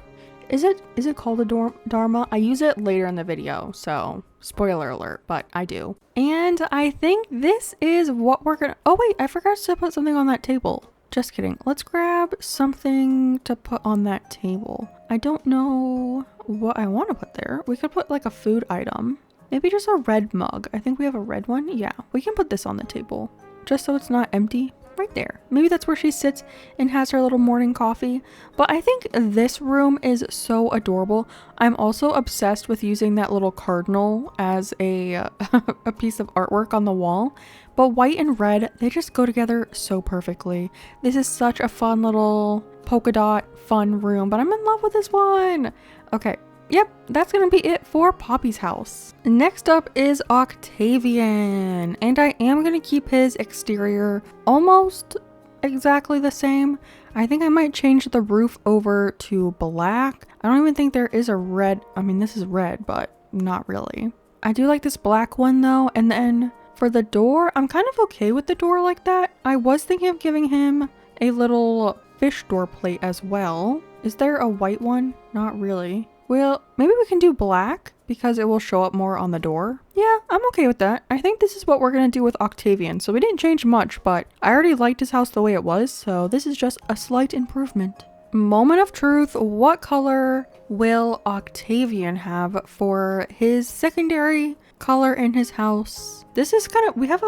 Is it called a Dharma? I use it later in the video, so spoiler alert, but I do. And I think this is what we're gonna... Oh wait, I forgot to put something on that table. Just kidding. Let's grab something to put on that table. I don't know what I want to put there. We could put like a food item. Maybe just a red mug. I think we have a red one. Yeah, we can put this on the table just so it's not empty. Right there. Maybe that's where she sits and has her little morning coffee. But I think this room is so adorable. I'm also obsessed with using that little cardinal as a a piece of artwork on the wall. But white and red, they just go together so perfectly. This is such a fun little polka dot fun room, but I'm in love with this one. Okay. Yep, that's gonna be it for Poppy's house. Next up is Octavian, and I am gonna keep his exterior almost exactly the same. I think I might change the roof over to black. I don't even think there is a red. I mean, this is red, but not really. I do like this black one though, and then for the door, I'm kind of okay with the door like that. I was thinking of giving him a little fish door plate as well. Is there a white one? Not really. Well, maybe we can do black because it will show up more on the door. Yeah, I'm okay with that. I think this is what we're going to do with Octavian. So we didn't change much, but I already liked his house the way it was. So this is just a slight improvement. Moment of truth. What color will Octavian have for his secondary color in his house? This is kind of, we have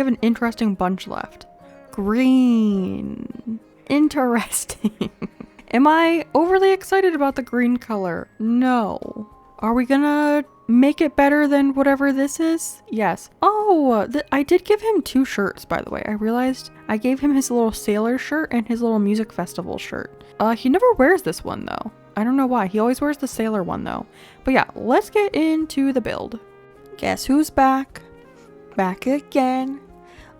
an interesting bunch left. Green. Interesting. Am I overly excited about the green color? No. Are we gonna make it better than whatever this is? Yes. Oh, I did give him 2 shirts, by the way. I realized I gave him his little sailor shirt and his little music festival shirt. He never wears this one though. I don't know why. He always wears the sailor one though. But yeah, let's get into the build. Guess who's back? Back again.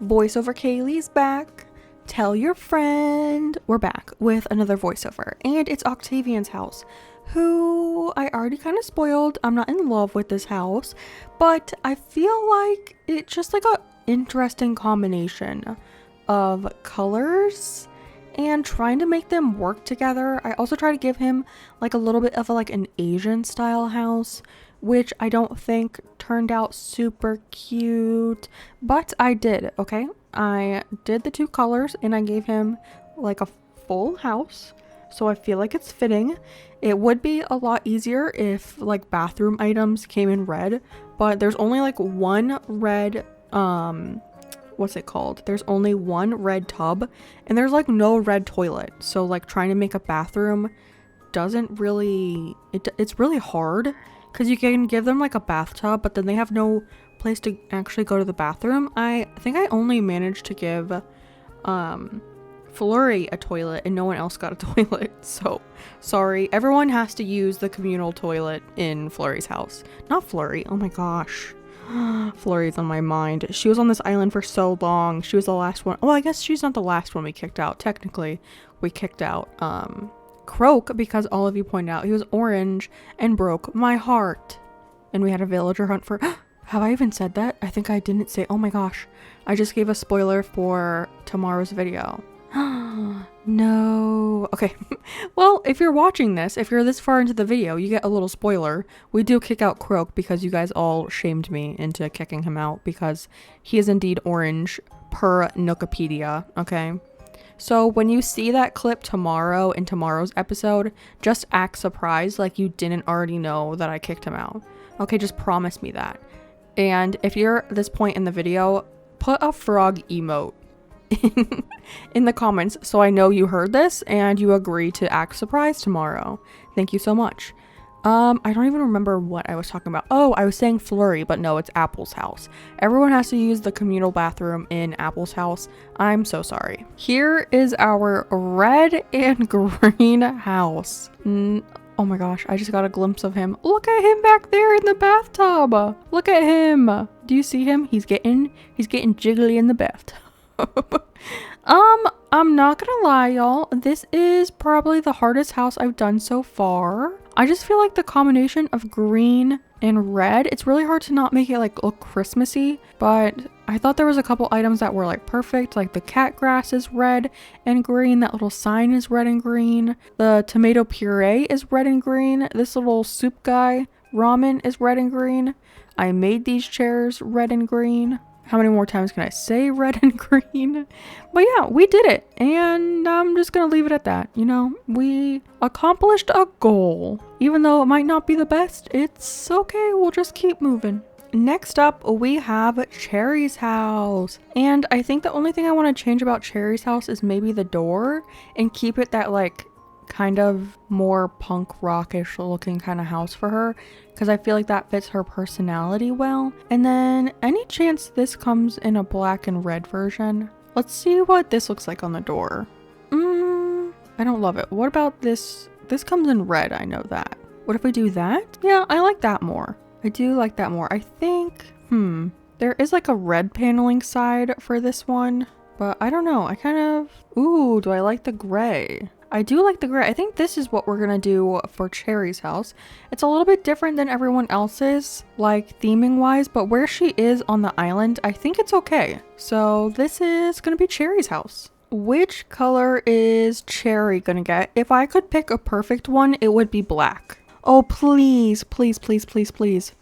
Voiceover Kaylee's back. Tell your friend. We're back with another voiceover, and it's Octavian's house, who I already kind of spoiled. I'm not in love with this house, but I feel like it's just like a interesting combination of colors and trying to make them work together. I also try to give him like a little bit of an Asian style house, which I don't think turned out super cute, but I did. Okay, I did the 2 colors and I gave him like a full house, so I feel like it's fitting. It would be a lot easier if like bathroom items came in red, but there's only like one red what's it called? There's only one red tub and there's like no red toilet. So like trying to make a bathroom doesn't really, it's really hard because you can give them like a bathtub, but then they have no place to actually go to the bathroom. I think I only managed to give Flurry a toilet and no one else got a toilet. So sorry, everyone has to use the communal toilet in Flurry's house. Not Flurry, oh my gosh. Flurry's on my mind. She was on this island for so long. She was the last one. Well, I guess she's not the last one we kicked out. Technically, we kicked out Croak because all of you pointed out he was orange and broke my heart. And we had a villager hunt for... Have I even said that? I think I didn't say... Oh my gosh. I just gave a spoiler for tomorrow's video. No. Okay. Well, if you're watching this, if you're this far into the video, you get a little spoiler. We do kick out Croak because you guys all shamed me into kicking him out because he is indeed orange per Nookopedia. Okay. So when you see that clip tomorrow in tomorrow's episode, just act surprised like you didn't already know that I kicked him out. Okay, just promise me that. And if you're at this point in the video, put a frog emote in the comments so I know you heard this and you agree to act surprised tomorrow. Thank you so much. I don't even remember what I was talking about. Oh, I was saying Flurry, but no, it's Apple's house. Everyone has to use the communal bathroom in Apple's house. I'm so sorry. Here is our red and green house. Oh my gosh, I just got a glimpse of him. Look at him back there in the bathtub. Look at him. Do you see him? He's getting jiggly in the bathtub. I'm not gonna lie, y'all. This is probably the hardest house I've done so far. I just feel like the combination of green and red, it's really hard to not make it like look Christmassy, but I thought there was a couple items that were like perfect, like the cat grass is red and green, that little sign is red and green, the tomato puree is red and green, this little soup guy, ramen, is red and green. I made these chairs red and green. How many more times can I say red and green? But yeah, we did it. And I'm just gonna leave it at that. You know, we accomplished a goal. Even though it might not be the best, it's okay. We'll just keep moving. Next up, we have Cherry's house. And I think the only thing I want to change about Cherry's house is maybe the door and keep it that like kind of more punk rockish looking kind of house for her, because I feel like that fits her personality well. And then any chance this comes in a black and red version? Let's see what this looks like on the door. I don't love it. What about this? This comes in red, I know that. What if we do that? Yeah, I like that more. I do like that more. I think, there is like a red paneling side for this one, but I don't know. I kind of, ooh, do I like the gray? I do like the gray. I think this is what we're gonna do for Cherry's house. It's a little bit different than everyone else's, like theming wise, but where she is on the island, I think it's okay. So this is gonna be Cherry's house. Which color is Cherry gonna get? If I could pick a perfect one, it would be black. Oh, please, please, please, please, please.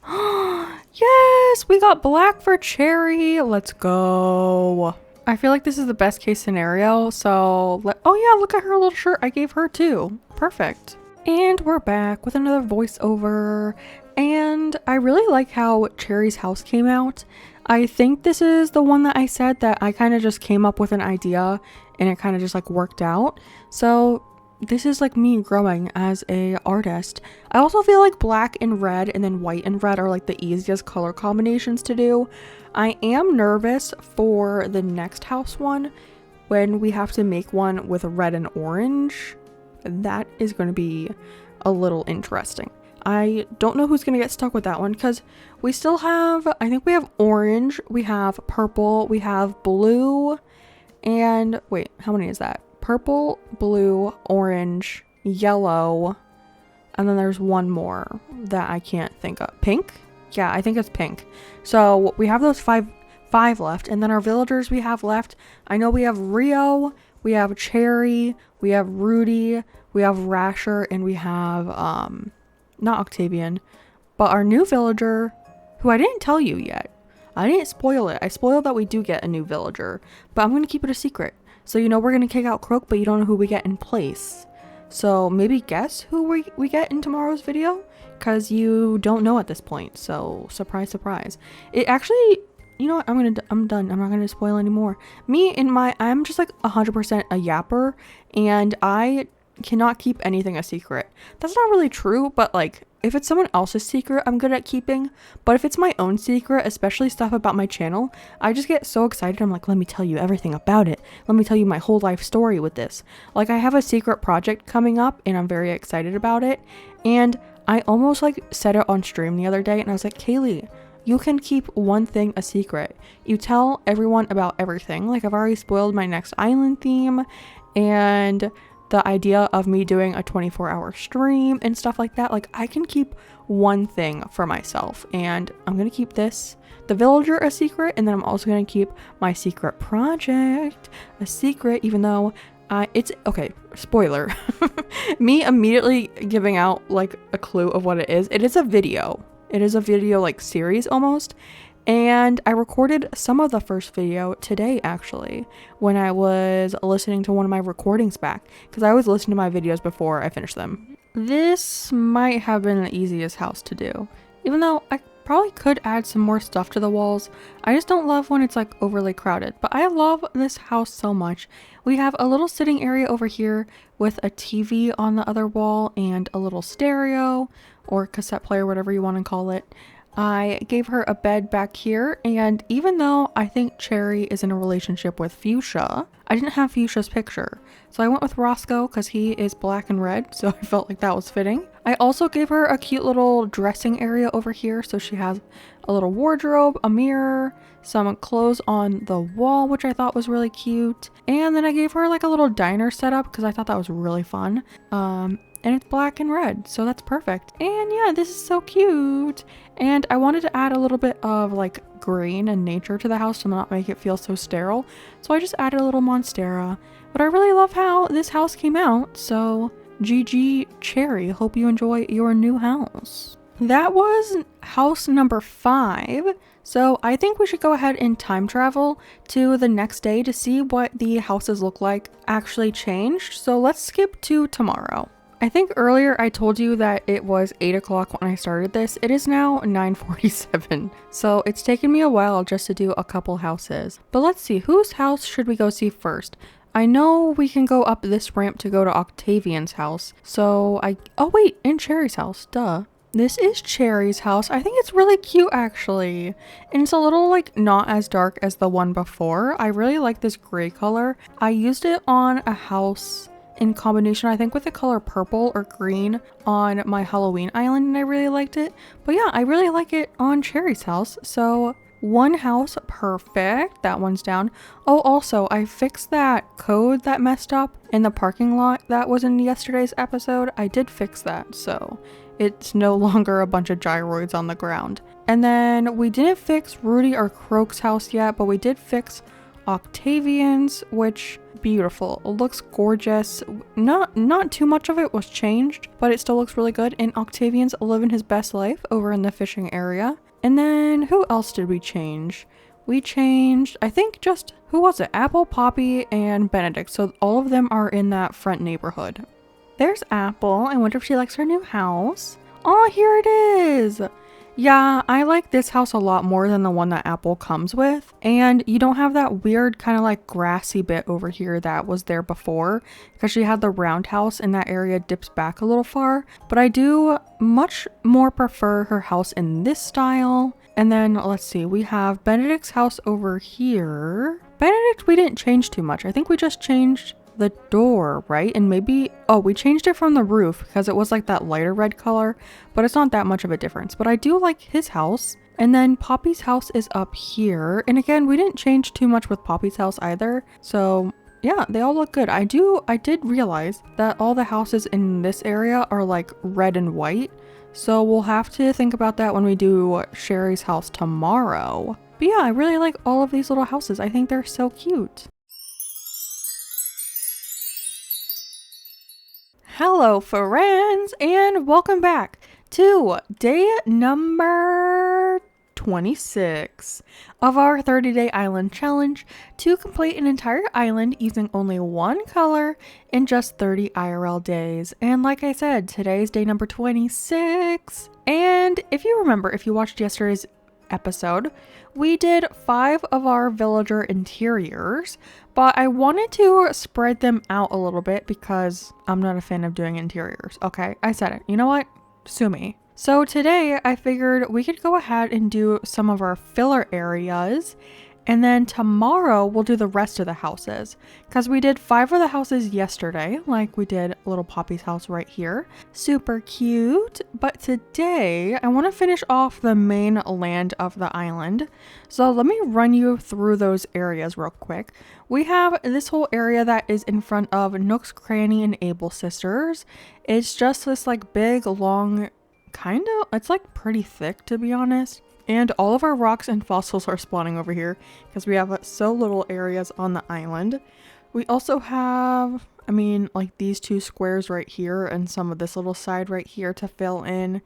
Yes, we got black for Cherry. Let's go. I feel like this is the best case scenario, so oh yeah, look at her little shirt I gave her too. Perfect. And we're back with another voiceover, and I really like how Cherry's house came out. I think this is the one that I said that I kind of just came up with an idea and it kind of just like worked out. So this is like me growing as a artist. I also feel like black and red and then white and red are like the easiest color combinations to do. I am nervous for the next house one when we have to make one with red and orange. That is going to be a little interesting. I don't know who's going to get stuck with that one because we still have, I think we have orange, we have purple, we have blue, and wait, how many is that? Purple, blue, orange, yellow, and then there's one more that I can't think of. Pink? Yeah, I think it's pink. So we have those five left, and then our villagers we have left. I know we have Rio, we have Cherry, we have Rudy, we have Rasher, and we have not Octavian, but our new villager, who I didn't tell you yet. I didn't spoil it. I spoiled that we do get a new villager, but I'm going to keep it a secret. So you know we're going to kick out Croak, but you don't know who we get in place. So maybe guess who we get in tomorrow's video? Because you don't know at this point. So surprise, surprise. It actually, you know what? I'm done. I'm not going to spoil anymore. I'm just like 100% a yapper, and I cannot keep anything a secret. That's not really true, but like if it's someone else's secret, I'm good at keeping. But if it's my own secret, especially stuff about my channel, I just get so excited. I'm like, let me tell you everything about it. Let me tell you my whole life story with this. Like I have a secret project coming up and I'm very excited about it. And I almost like said it on stream the other day and I was like, Kaylee, you can keep one thing a secret. You tell everyone about everything. Like I've already spoiled my next island theme and the idea of me doing a 24-hour stream and stuff like that. Like I can keep one thing for myself, and I'm gonna keep the villager a secret, and then I'm also gonna keep my secret project a secret, even though it's okay, spoiler. Me immediately giving out like a clue of what it is. It is a video like series almost. And I recorded some of the first video today, actually, when I was listening to one of my recordings back, because I always listen to my videos before I finish them. This might have been the easiest house to do, even though Probably could add some more stuff to the walls. I just don't love when it's like overly crowded, but I love this house so much. We have a little sitting area over here with a TV on the other wall and a little stereo or cassette player, whatever you want to call it. I gave her a bed back here, and even though I think Cherry is in a relationship with Fuchsia, I didn't have Fuchsia's picture. So I went with Roscoe because he is black and red, so I felt like that was fitting. I also gave her a cute little dressing area over here, so she has a little wardrobe, a mirror, some clothes on the wall, which I thought was really cute. And then I gave her like a little diner setup because I thought that was really fun. And it's black and red, so that's perfect. And yeah, this is so cute. And I wanted to add a little bit of like green and nature to the house to not make it feel so sterile. So I just added a little monstera. But I really love how this house came out. So GG Cherry, hope you enjoy your new house. That was house number 5. So I think we should go ahead and time travel to the next day to see what the houses look like actually changed. So let's skip to tomorrow. I think earlier I told you that it was 8 o'clock when I started this. It is now 9:47. So it's taken me a while just to do a couple houses. But let's see, whose house should we go see first? I know we can go up this ramp to go to Octavian's house. So oh wait, in Cherry's house, duh. This is Cherry's house. I think it's really cute actually. And it's a little like not as dark as the one before. I really like this gray color. I used it on a house in combination, I think, with the color purple or green on my Halloween island, and I really liked it. But yeah, I really like it on Cherry's house. So one house, perfect. That one's down. Oh, also, I fixed that code that messed up in the parking lot that was in yesterday's episode. I did fix that, so it's no longer a bunch of gyroids on the ground. And then we didn't fix Rudy or Croak's house yet, but we did fix Octavian's, which beautiful. It looks gorgeous. Not too much of it was changed, but it still looks really good. And Octavian's living his best life over in the fishing area. And then who else did we change? We changed, I think, just who was it? Apple, Poppy, and Benedict. So all of them are in that front neighborhood. There's Apple. I wonder if she likes her new house. Oh, here it is. Yeah, I like this house a lot more than the one that Apple comes with. And you don't have that weird kind of like grassy bit over here that was there before, because she had the roundhouse and that area dips back a little far. But I do much more prefer her house in this style. And then let's see, we have Benedict's house over here. Benedict, we didn't change too much. I think we just changed the door, right? And maybe, oh, we changed it from the roof because it was like that lighter red color, but it's not that much of a difference. But I do like his house. And then Poppy's house is up here. And again, we didn't change too much with Poppy's house either. So yeah, they all look good. I did realize that all the houses in this area are like red and white. So we'll have to think about that when we do Sherry's house tomorrow. But yeah, I really like all of these little houses. I think they're so cute. Hello friends, and welcome back to day number 26 of our 30-day island challenge to complete an entire island using only one color in just 30 IRL days. And like I said, today's day number 26. And if you remember, if you watched yesterday's episode, we did 5 of our villager interiors, but I wanted to spread them out a little bit because I'm not a fan of doing interiors. Okay, I said it. You know what? Sue me. So today I figured we could go ahead and do some of our filler areas, and then tomorrow we'll do the rest of the houses, because we did 5 of the houses yesterday, like we did little Poppy's house right here. Super cute. But today I want to finish off the main land of the island. So let me run you through those areas real quick. We have this whole area that is in front of Nook's Cranny and Able Sisters. It's just this like big, long, it's like pretty thick, to be honest. And all of our rocks and fossils are spawning over here because we have so little areas on the island. We also have, like these 2 squares right here and some of this little side right here to fill in.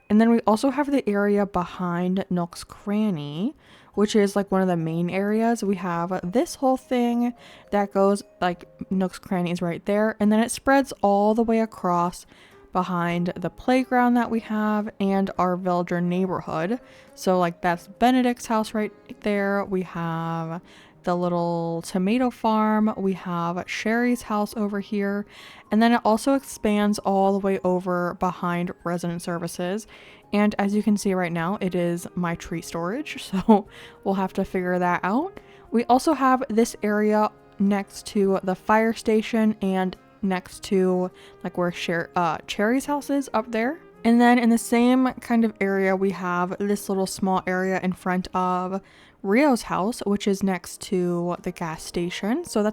And then we also have the area behind Nook's Cranny, which is like one of the main areas. We have this whole thing that goes like Nook's Cranny is right there. And then it spreads all the way across behind the playground that we have and our villager neighborhood. So like that's Benedict's house right there. We have the little tomato farm. We have Sherry's house over here. And then it also expands all the way over behind resident services. And as you can see right now, it is my tree storage. So we'll have to figure that out. We also have this area next to the fire station and next to like where Cherry's house is up there. And then in the same kind of area, we have this little small area in front of Rio's house, which is next to the gas station. So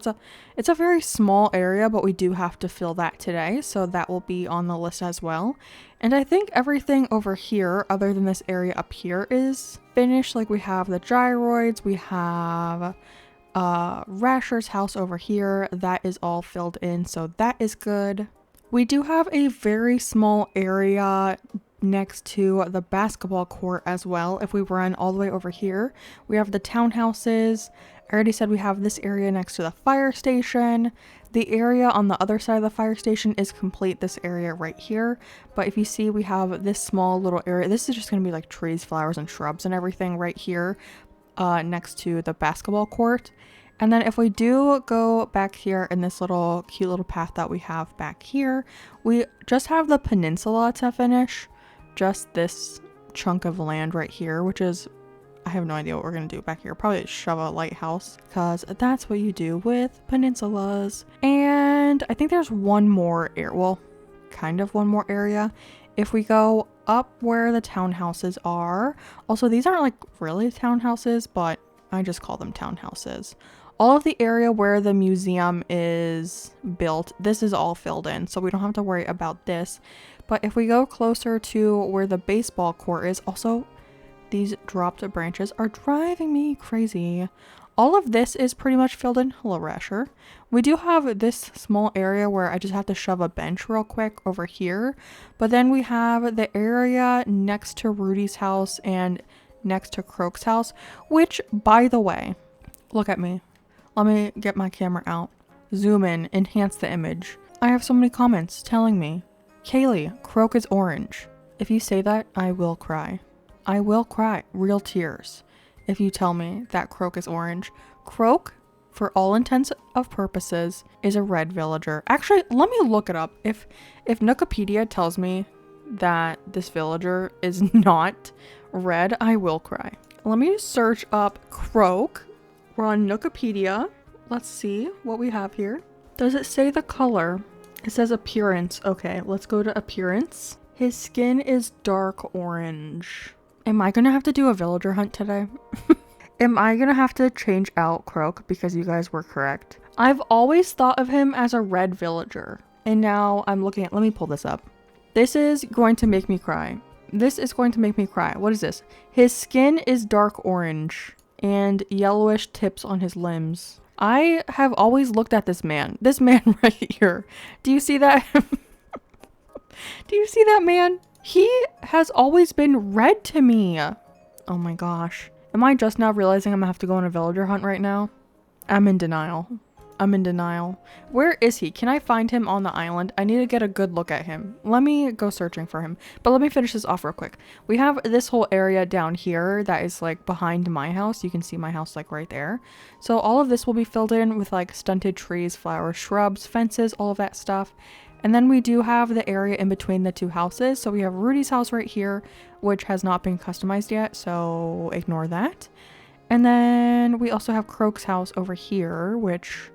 it's a very small area, but we do have to fill that today. So that will be on the list as well. And I think everything over here, other than this area up here, is finished. Like we have the gyroids, we have Rasher's house over here. That is all filled in, so that is good. We do have a very small area next to the basketball court as well. If we run all the way over here, we have the townhouses. I already said we have this area next to the fire station. The area on the other side of the fire station is complete, this area right here. But if you see, we have this small little area. This is just going to be like trees, flowers, and shrubs and everything right here next to the basketball court. And then if we do go back here in this little cute little path that we have back here, we just have the peninsula to finish. Just this chunk of land right here, which is, I have no idea what we're going to do back here. Probably shove a lighthouse because that's what you do with peninsulas. And I think there's one more area, well, kind of one more area. If we go up where the townhouses are, also these aren't like really townhouses, but I just call them townhouses. All of the area where the museum is built, this is all filled in, so we don't have to worry about this. But if we go closer to where the baseball court is, also these dropped branches are driving me crazy. All of this is pretty much filled in. Hello, Rasher. We do have this small area where I just have to shove a bench real quick over here. But then we have the area next to Rudy's house and next to Croak's house, which, by the way, look at me. Let me get my camera out. Zoom in, enhance the image. I have so many comments telling me, Kaylee, Croak is orange. If you say that, I will cry. I will cry. Real tears. If you tell me that Croak is orange. Croak, for all intents of purposes, is a red villager. Actually, let me look it up. If Nookopedia tells me that this villager is not red, I will cry. Let me search up Croak. We're on Nookopedia. Let's see what we have here. Does it say the color? It says appearance. Okay, let's go to appearance. His skin is dark orange. Am I gonna have to do a villager hunt today? Am I gonna have to change out Croak because you guys were correct? I've always thought of him as a red villager. And now I'm looking at, let me pull this up. This is going to make me cry. This is going to make me cry. What is this? His skin is dark orange and yellowish tips on his limbs. I have always looked at this man right here. Do you see that? Do you see that man? He has always been red to me. Oh my gosh. Am I just now realizing I'm gonna have to go on a villager hunt right now? I'm in denial. I'm in denial. Where is he? Can I find him on the island? I need to get a good look at him. Let me go searching for him. But let me finish this off real quick. We have this whole area down here that is like behind my house. You can see my house like right there. So all of this will be filled in with like stunted trees, flowers, shrubs, fences, all of that stuff. And then we do have the area in between the two houses. So we have Rudy's house right here, which has not been customized yet. So ignore that. And then we also have Croak's house over here, which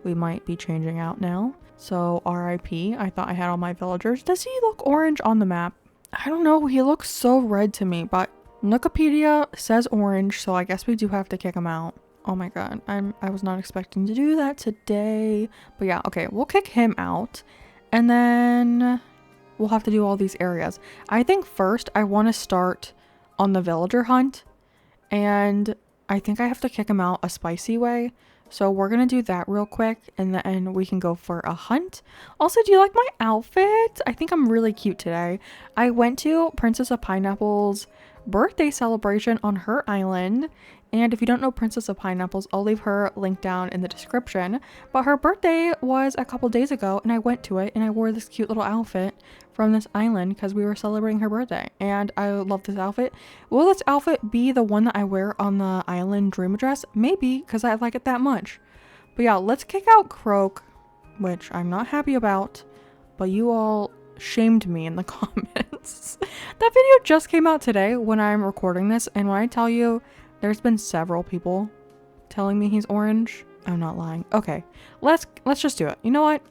we might be changing out now. So RIP. I thought I had all my villagers. Does he look orange on the map? I don't know. He looks so red to me, but Nookopedia says orange, so I guess we do have to kick him out. Oh my god. I was not expecting to do that today. But yeah, okay. We'll kick him out. And then we'll have to do all these areas. I think first I want to start on the villager hunt. And I think I have to kick him out a spicy way. So we're going to do that real quick and then we can go for a hunt. Also, do you like my outfit? I think I'm really cute today. I went to Princess of Pineapple's birthday celebration on her island. And if you don't know Princess of Pineapples, I'll leave her link down in the description. But her birthday was a couple days ago, and I went to it and I wore this cute little outfit from this island because we were celebrating her birthday. And I love this outfit. Will this outfit be the one that I wear on the island dream address? Maybe, because I like it that much. But yeah, let's kick out Croak, which I'm not happy about, but you all shamed me in the comments. That video just came out today when I'm recording this, and when I tell you there's been several people telling me he's orange, I'm not lying. Okay, let's just do it. You know what?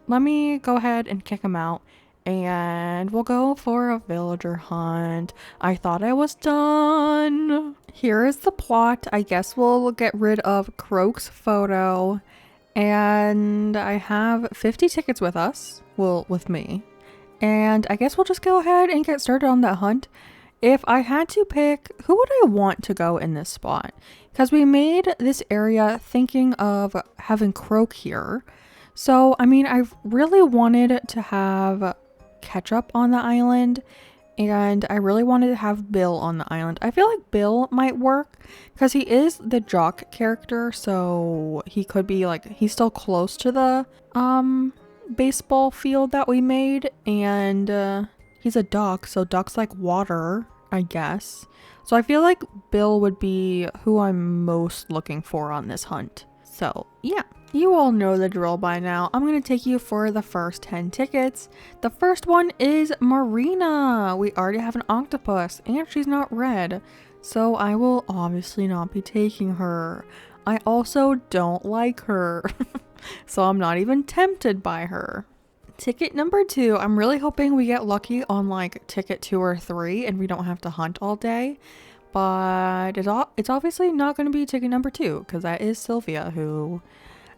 Let me go ahead and kick him out, and we'll go for a villager hunt. I thought I was done. Here is the plot. I guess we'll get rid of Croak's photo, and I have 50 tickets with us. Well, with me. And I guess we'll just go ahead and get started on that hunt. If I had to pick, who would I want to go in this spot? Because we made this area thinking of having Croak here. So, I mean, I really wanted to have Ketchup on the island, and I really wanted to have Bill on the island. I feel like Bill might work because he is the jock character, so he could be like, he's still close to the baseball field that we made, and he's a duck, so ducks like water, I guess. So I feel like Bill would be who I'm most looking for on this hunt. So yeah, you all know the drill by now. I'm going to take you for the first 10 tickets. The first one is Marina. We already have an octopus and she's not red, so I will obviously not be taking her. I also don't like her, so I'm not even tempted by her. Ticket number 2, I'm really hoping we get lucky on like ticket 2 or 3 and we don't have to hunt all day. But it's obviously not going to be ticket number 2 because that is Sylvia, who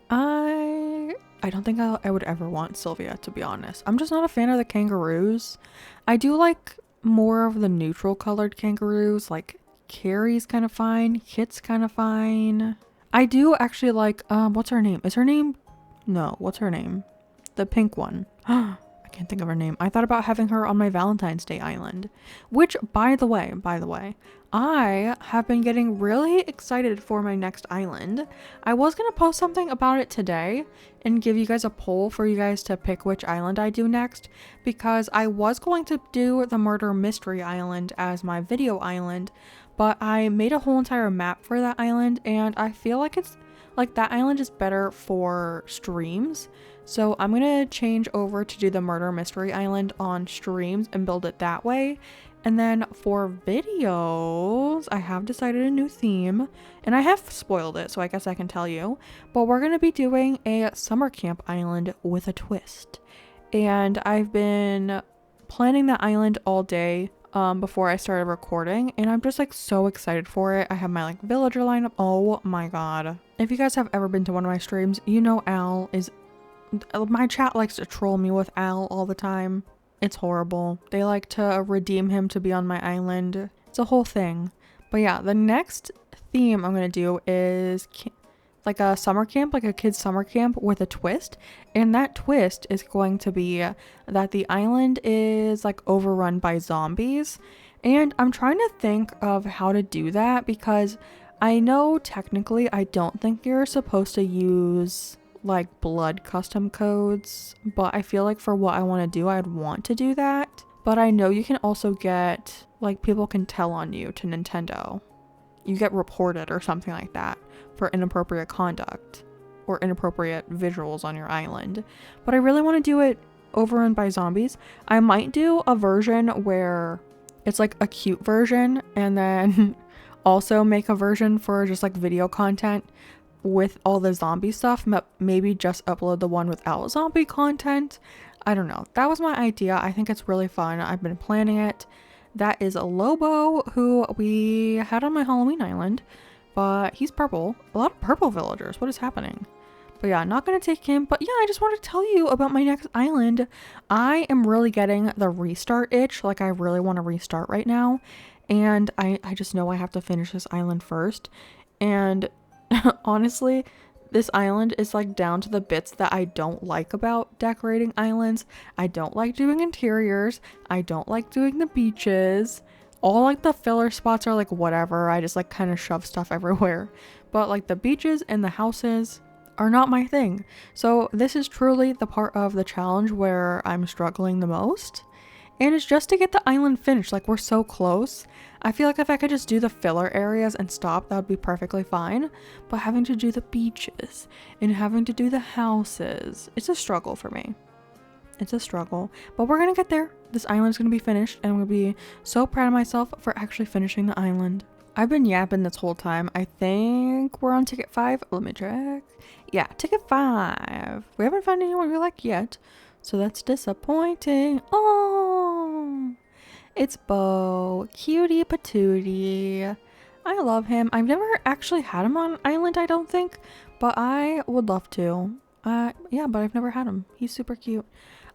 I don't think I would ever want Sylvia, to be honest. I'm just not a fan of the kangaroos. I do like more of the neutral colored kangaroos, like Carrie's kind of fine, Kit's kind of fine. I do actually like, what's her name? Is her name? No, what's her name? The pink one. I can't think of her name. I thought about having her on my Valentine's Day island, which by the way, I have been getting really excited for my next island. I was going to post something about it today and give you guys a poll for you guys to pick which island I do next, because I was going to do the murder mystery island as my video island, but I made a whole entire map for that island and I feel like it's like that island is better for streams. So I'm going to change over to do the murder mystery island on streams and build it that way. And then for videos, I have decided a new theme and I have spoiled it, so I guess I can tell you, but we're going to be doing a summer camp island with a twist. And I've been planning the island all day before I started recording, and I'm just like so excited for it. I have my like villager lineup. Oh my god. If you guys have ever been to one of my streams, you know Al is, my chat likes to troll me with Al all the time. It's horrible. They like to redeem him to be on my island. It's a whole thing. But yeah, the next theme I'm gonna do is like a summer camp, like a kid's summer camp with a twist. And that twist is going to be that the island is like overrun by zombies. And I'm trying to think of how to do that, because I know technically I don't think you're supposed to use like blood custom codes, but I feel like for what I want to do, I'd want to do that. But I know you can also get, like, people can tell on you to Nintendo. You get reported or something like that for inappropriate conduct or inappropriate visuals on your island. But I really want to do it overrun by zombies. I might do a version where it's like a cute version, and then also make a version for just like video content with all the zombie stuff. Maybe just upload the one without zombie content. I don't know. That was my idea. I think it's really fun. I've been planning it. That is a Lobo, who we had on my Halloween island, but he's purple. A lot of purple villagers. What is happening? But yeah, not gonna take him. But yeah, I just want to tell you about my next island. I am really getting the restart itch. Like, I really want to restart right now. And I just know I have to finish this island first. And honestly, this island is like down to the bits that I don't like about decorating islands. I don't like doing interiors. I don't like doing the beaches. All like the filler spots are like whatever. I just like kind of shove stuff everywhere. But like the beaches and the houses are not my thing. So this is truly the part of the challenge where I'm struggling the most. And it's just to get the island finished. Like, we're so close. I feel like if I could just do the filler areas and stop, that would be perfectly fine. But having to do the beaches and having to do the houses, it's a struggle for me. It's a struggle. But we're gonna get there. This island's gonna be finished, and I'm gonna be so proud of myself for actually finishing the island. I've been yapping this whole time. I think we're on ticket 5. Let me check. Yeah, ticket 5. We haven't found anyone we like yet. So that's disappointing. Oh, it's Bo. Cutie patootie. I love him. I've never actually had him on an island, I don't think. But I would love to. Yeah, but I've never had him. He's super cute.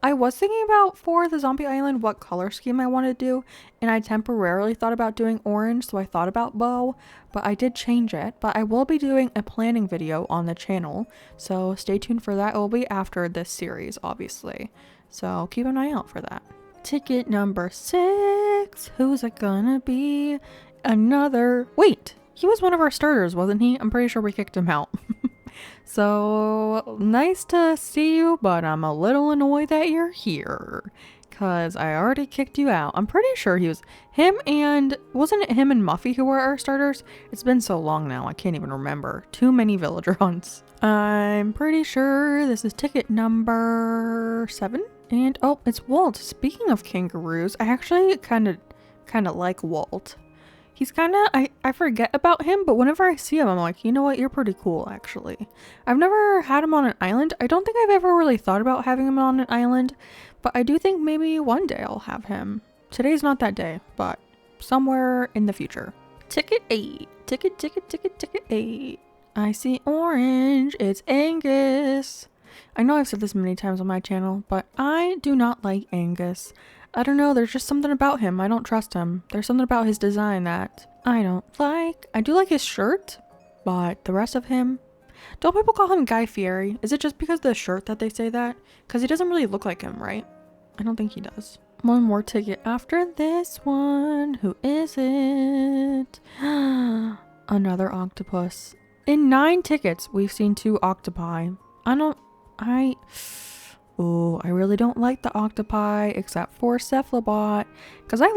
I was thinking about, for the zombie island, what color scheme I want to do. And I temporarily thought about doing orange, so I thought about Bo. But I did change it. But I will be doing a planning video on the channel. So stay tuned for that. It will be after this series, obviously. So keep an eye out for that. Ticket number 6. Who's it gonna be? Another... Wait! He was one of our starters, wasn't he? I'm pretty sure we kicked him out. So nice to see you, but I'm a little annoyed that you're here. Because I already kicked you out. I'm pretty sure he was him and... Wasn't it him and Muffy who were our starters? It's been so long now, I can't even remember. Too many villager hunts. I'm pretty sure this is ticket number 7. And oh, it's Walt. Speaking of kangaroos, I actually kind of like Walt. He's kind of, I forget about him, but whenever I see him, I'm like, you know what, you're pretty cool, actually. I've never had him on an island. I don't think I've ever really thought about having him on an island, but I do think maybe one day I'll have him. Today's not that day, but somewhere in the future. Ticket 8. Ticket 8. I see orange. It's Angus. I know I've said this many times on my channel, but I do not like Angus. I don't know, there's just something about him. I don't trust him. There's something about his design that I don't like. I do like his shirt, but the rest of him... Don't people call him Guy Fieri? Is it just because of the shirt that they say that? Because he doesn't really look like him, right? I don't think he does. One more ticket after this one. Who is it? Another octopus. In 9 tickets, we've seen 2 octopi. Ooh, I really don't like the octopi except for Cephalobot, because I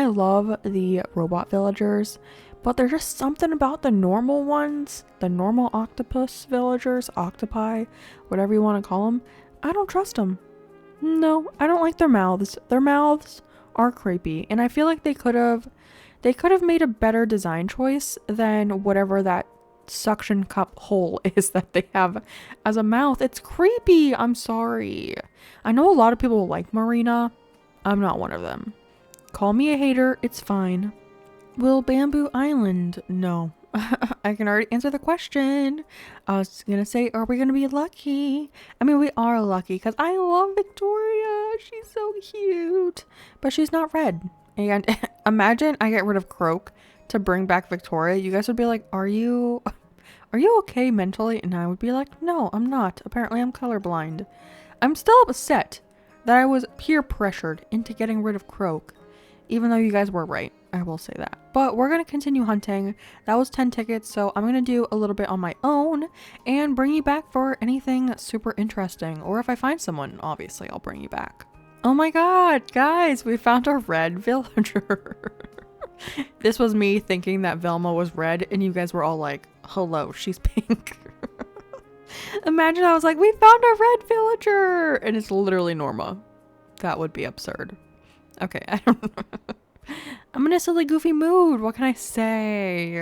love the robot villagers, but there's just something about the normal ones, the normal octopus villagers, octopi, whatever you want to call them. I don't trust them. No, I don't like their mouths. Their mouths are creepy, and I feel like they could have made a better design choice than whatever that suction cup hole is that they have as a mouth. It's creepy. I'm sorry. I know a lot of people like Marina. I'm not one of them. Call me a hater. It's fine. Will Bamboo Island? No. I can already answer the question. I was gonna say, are we gonna be lucky? I mean, we are lucky because I love Victoria. She's so cute. But she's not red. And imagine I get rid of Croak to bring back Victoria. You guys would be like, are you okay mentally? And I would be like, no, I'm not. Apparently I'm colorblind. I'm still upset that I was peer pressured into getting rid of Croak, even though you guys were right. I will say that. But we're going to continue hunting. That was 10 tickets, so I'm going to do a little bit on my own and bring you back for anything super interesting. Or if I find someone, obviously I'll bring you back. Oh my god, guys, we found a red villager. This was me thinking that Velma was red, and you guys were all like, hello, she's pink. Imagine I was like, we found a red villager, and it's literally Norma. That would be absurd. Okay, I don't know. I'm in a silly, goofy mood. What can I say?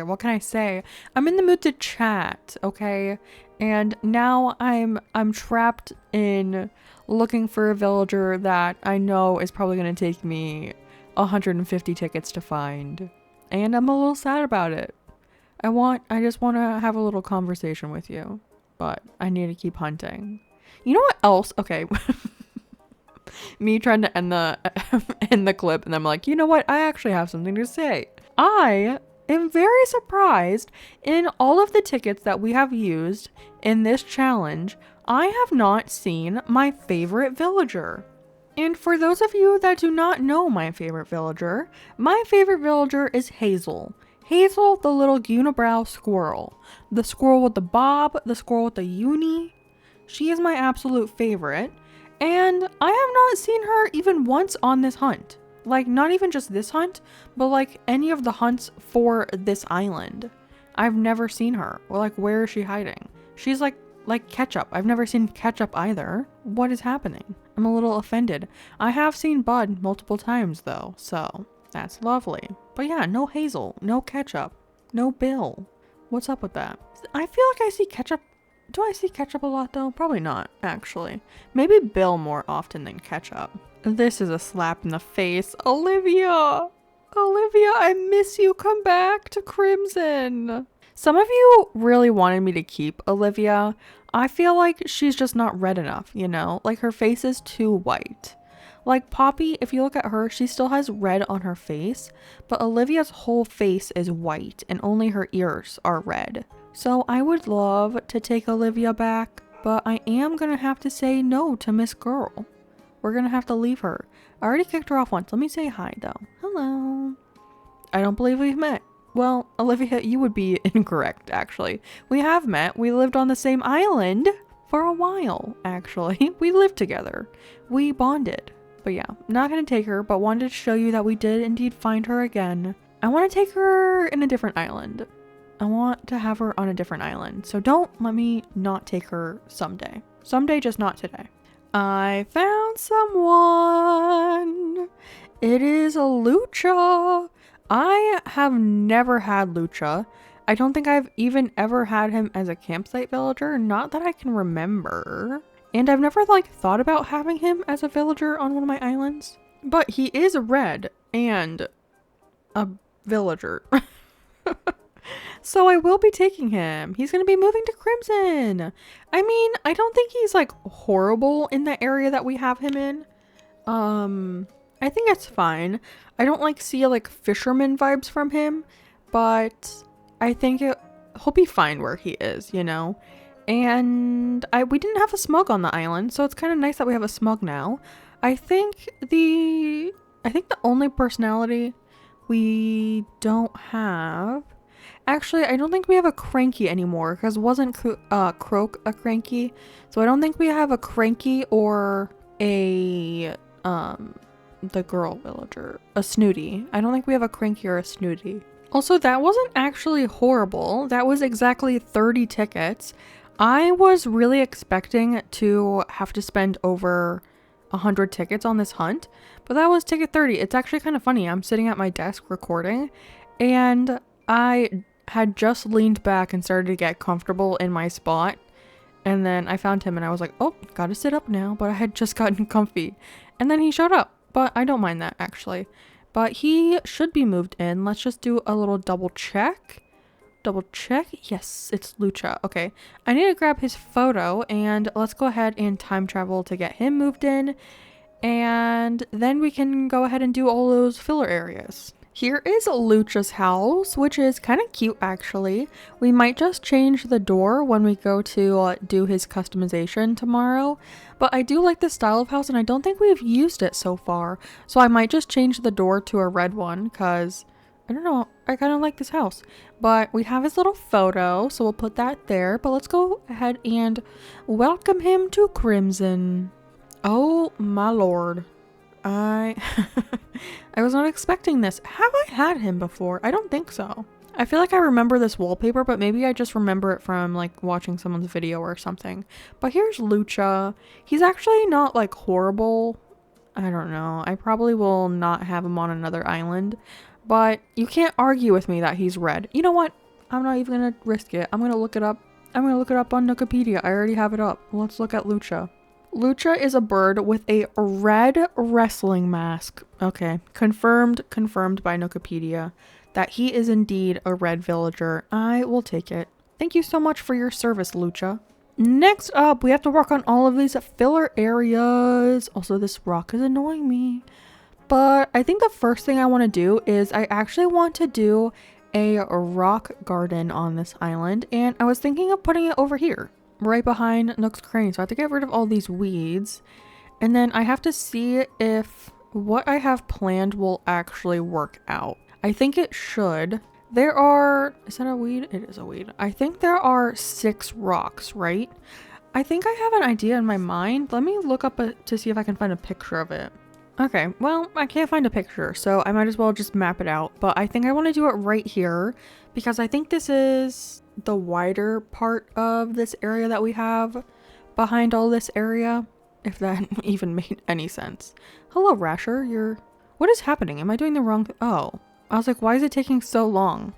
I'm in the mood to chat, okay? And now I'm trapped in looking for a villager that I know is probably going to take me 150 tickets to find. And I'm a little sad about it. I just want to have a little conversation with you. But I need to keep hunting. You know what else? Okay. Me trying to end the clip, and I'm like, you know what? I actually have something to say. I am very surprised in all of the tickets that we have used in this challenge. I have not seen my favorite villager. And for those of you that do not know my favorite villager is Hazel. Hazel, the little unibrow squirrel. The squirrel with the bob, the squirrel with the uni. She is my absolute favorite. And I have not seen her even once on this hunt. Like, not even just this hunt, but like any of the hunts for this island. I've never seen her. Or like, where is she hiding? She's like Ketchup. I've never seen Ketchup either. What is happening? I'm a little offended. I have seen Bud multiple times though, so that's lovely. But yeah, no Hazel, no Ketchup, no Bill. What's up with that? I feel like I see Ketchup. Do I see Ketchup a lot though? Probably not, actually. Maybe Bill more often than Ketchup. This is a slap in the face. Olivia! Olivia, I miss you. Come back to Crimson. Some of you really wanted me to keep Olivia. I feel like she's just not red enough, you know? Like, her face is too white. Like Poppy, if you look at her, she still has red on her face, but Olivia's whole face is white and only her ears are red. So I would love to take Olivia back, but I am gonna have to say no to Miss Girl. We're gonna have to leave her. I already kicked her off once. Let me say hi though. Hello. I don't believe we've met. Well, Olivia, you would be incorrect, actually. We have met. We lived on the same island for a while, actually. We lived together. We bonded. But yeah, not gonna take her, but wanted to show you that we did indeed find her again. I want to take her in a different island. I want to have her on a different island. So don't let me not take her someday. Someday, just not today. I found someone. It is a Lucha. I have never had Lucha. I don't think I've even ever had him as a campsite villager, not that I can remember. And I've never like thought about having him as a villager on one of my islands. But he is red and a villager. So I will be taking him. He's going to be moving to Crimson. I mean, I don't think he's like horrible in the area that we have him in. I think it's fine. I don't like see like fisherman vibes from him, but I think he'll be fine where he is, you know? And we didn't have a smug on the island, so it's kind of nice that we have a smug now. I think the only personality we don't have... Actually, I don't think we have a Cranky anymore, because wasn't Croak a Cranky? So I don't think we have a Cranky or a... the girl villager, a Snooty. I don't think we have a Cranky or a Snooty. Also, that wasn't actually horrible. That was exactly 30 tickets. I was really expecting to have to spend over 100 tickets on this hunt, but that was ticket 30. It's actually kind of funny. I'm sitting at my desk recording, and I had just leaned back and started to get comfortable in my spot, and then I found him and I was like, oh, gotta sit up now, but I had just gotten comfy, and then he showed up. But I don't mind that, actually. But he should be moved in. Let's just do a little double check. Double check. Yes, it's Lucha. Okay. I need to grab his photo, and let's go ahead and time travel to get him moved in. And then we can go ahead and do all those filler areas. Here is Lucha's house, which is kind of cute, actually. We might just change the door when we go to do his customization tomorrow. But I do like this style of house, and I don't think we've used it so far. So I might just change the door to a red one, because, I don't know, I kind of like this house. But we have his little photo, so we'll put that there. But let's go ahead and welcome him to Crimson. Oh, my lord. I was not expecting this. Have I had him before? I don't think so. I feel like I remember this wallpaper, but maybe I just remember it from like watching someone's video or something. But here's Lucha. He's actually not like horrible. I don't know. I probably will not have him on another island, but you can't argue with me that he's red. You know what? I'm not even gonna risk it. I'm gonna look it up. I'm gonna look it up on Wikipedia. I already have it up. Let's look at Lucha. Lucha is a bird with a red wrestling mask. Okay, confirmed by Wikipedia that he is indeed a red villager. I will take it. Thank you so much for your service, Lucha. Next up, we have to work on all of these filler areas. Also, this rock is annoying me. But I think the first thing I want to do is I actually want to do a rock garden on this island. And I was thinking of putting it over here, right behind Nook's Cranny. So I have to get rid of all these weeds. And then I have to see if what I have planned will actually work out. I think it should. There are, is that a weed? It is a weed. I think there are 6 rocks, right? I think I have an idea in my mind. Let me look up to see if I can find a picture of it. Okay, well, I can't find a picture, so I might as well just map it out. But I think I want to do it right here because I think this is the wider part of this area that we have behind all this area, if that even made any sense. Hello, Rasher, what is happening? Am I doing the wrong Oh, I was like, why is it taking so long?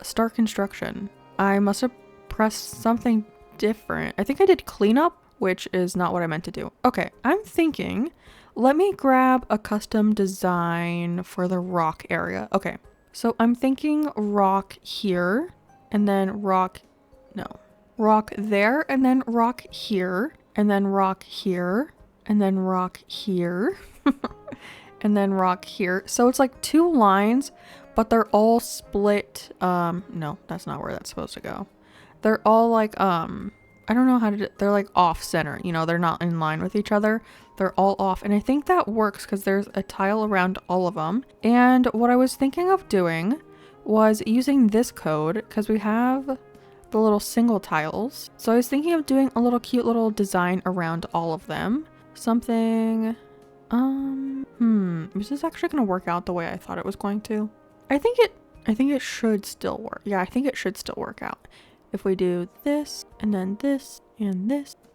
Start construction. I must have pressed something different. I think I did cleanup, which is not what I meant to do. Okay, I'm thinking, let me grab a custom design for the rock area. Okay, so I'm thinking rock here, and then rock there, and then rock here, and then rock here, and then rock here, and then rock here. So it's like 2 lines, but they're all split. No, that's not where that's supposed to go. They're all like, I don't know how to do, they're like off center, you know, they're not in line with each other. They're all off. And I think that works because there's a tile around all of them. And what I was thinking of doing was using this code because we have the little single tiles. So I was thinking of doing a little cute little design around all of them. Something, is this actually going to work out the way I thought it was going to? I think it should still work. Yeah, I think it should still work out. If we do this and then this and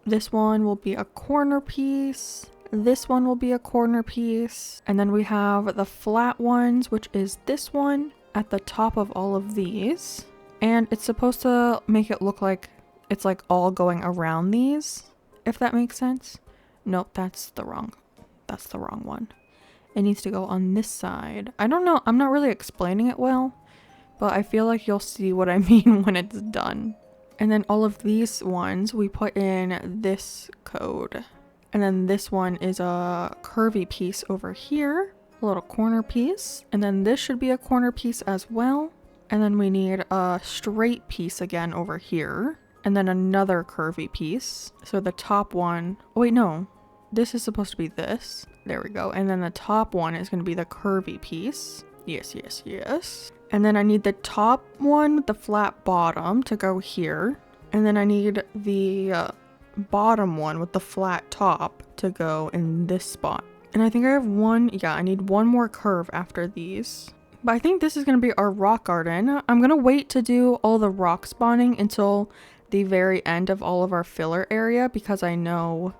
this one will be a corner piece. This one will be a corner piece. And then we have the flat ones, which is this one at the top of all of these. And it's supposed to make it look like it's like all going around these, if that makes sense. Nope, that's the wrong one. It needs to go on this side. I don't know. I'm not really explaining it well, but I feel like you'll see what I mean when it's done. And then all of these ones, we put in this code. And then this one is a curvy piece over here, a little corner piece. And then this should be a corner piece as well. And then we need a straight piece again over here. And then another curvy piece. So the top one, oh wait, no, this is supposed to be this. There we go. And then the top one is going to be the curvy piece. Yes, yes, yes. And then I need the top one with the flat bottom to go here. And then I need the bottom one with the flat top to go in this spot. And I think I have I need one more curve after these. But I think this is going to be our rock garden. I'm going to wait to do all the rock spawning until the very end of all of our filler area because I know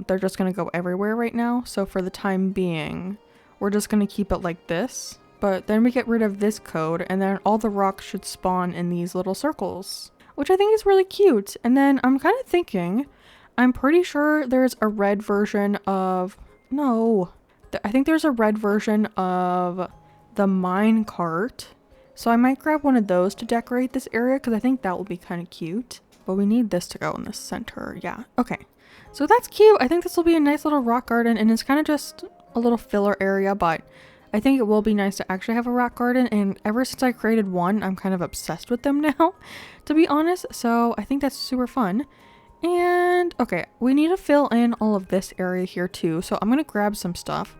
they're just going to go everywhere right now. So for the time being, we're just going to keep it like this. But then we get rid of this code and then all the rocks should spawn in these little circles, which I think is really cute. And then I'm kind of thinking, I'm pretty sure there's a red version of, I think there's a red version of the mine cart. So I might grab one of those to decorate this area because I think that will be kind of cute. But we need this to go in the center. Yeah, okay. So that's cute. I think this will be a nice little rock garden and it's kind of just a little filler area, but I think it will be nice to actually have a rock garden, and ever since I created one, I'm kind of obsessed with them now, to be honest, so I think that's super fun. And, okay, we need to fill in all of this area here too, so I'm gonna grab some stuff.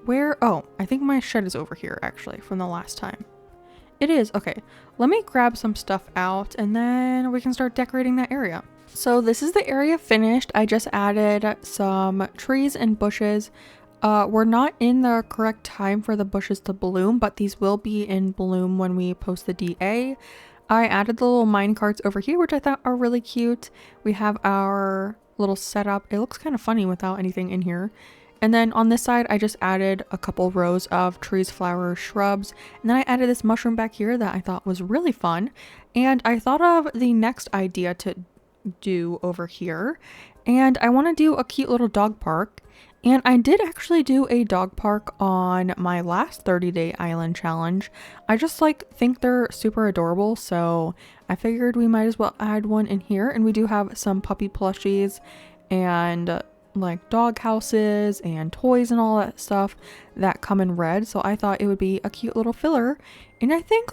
Oh, I think my shed is over here, actually, from the last time. It is, okay. Let me grab some stuff out, and then we can start decorating that area. So this is the area finished. I just added some trees and bushes. We're not in the correct time for the bushes to bloom, but these will be in bloom when we post the DA. I added the little mine carts over here, which I thought are really cute. We have our little setup. It looks kind of funny without anything in here. And then on this side, I just added a couple rows of trees, flowers, shrubs. And then I added this mushroom back here that I thought was really fun. And I thought of the next idea to do over here. And I want to do a cute little dog park. And I did actually do a dog park on my last 30-day island challenge. I just think they're super adorable, so I figured we might as well add one in here. And we do have some puppy plushies and like dog houses and toys and all that stuff that come in red. So I thought it would be a cute little filler. And I think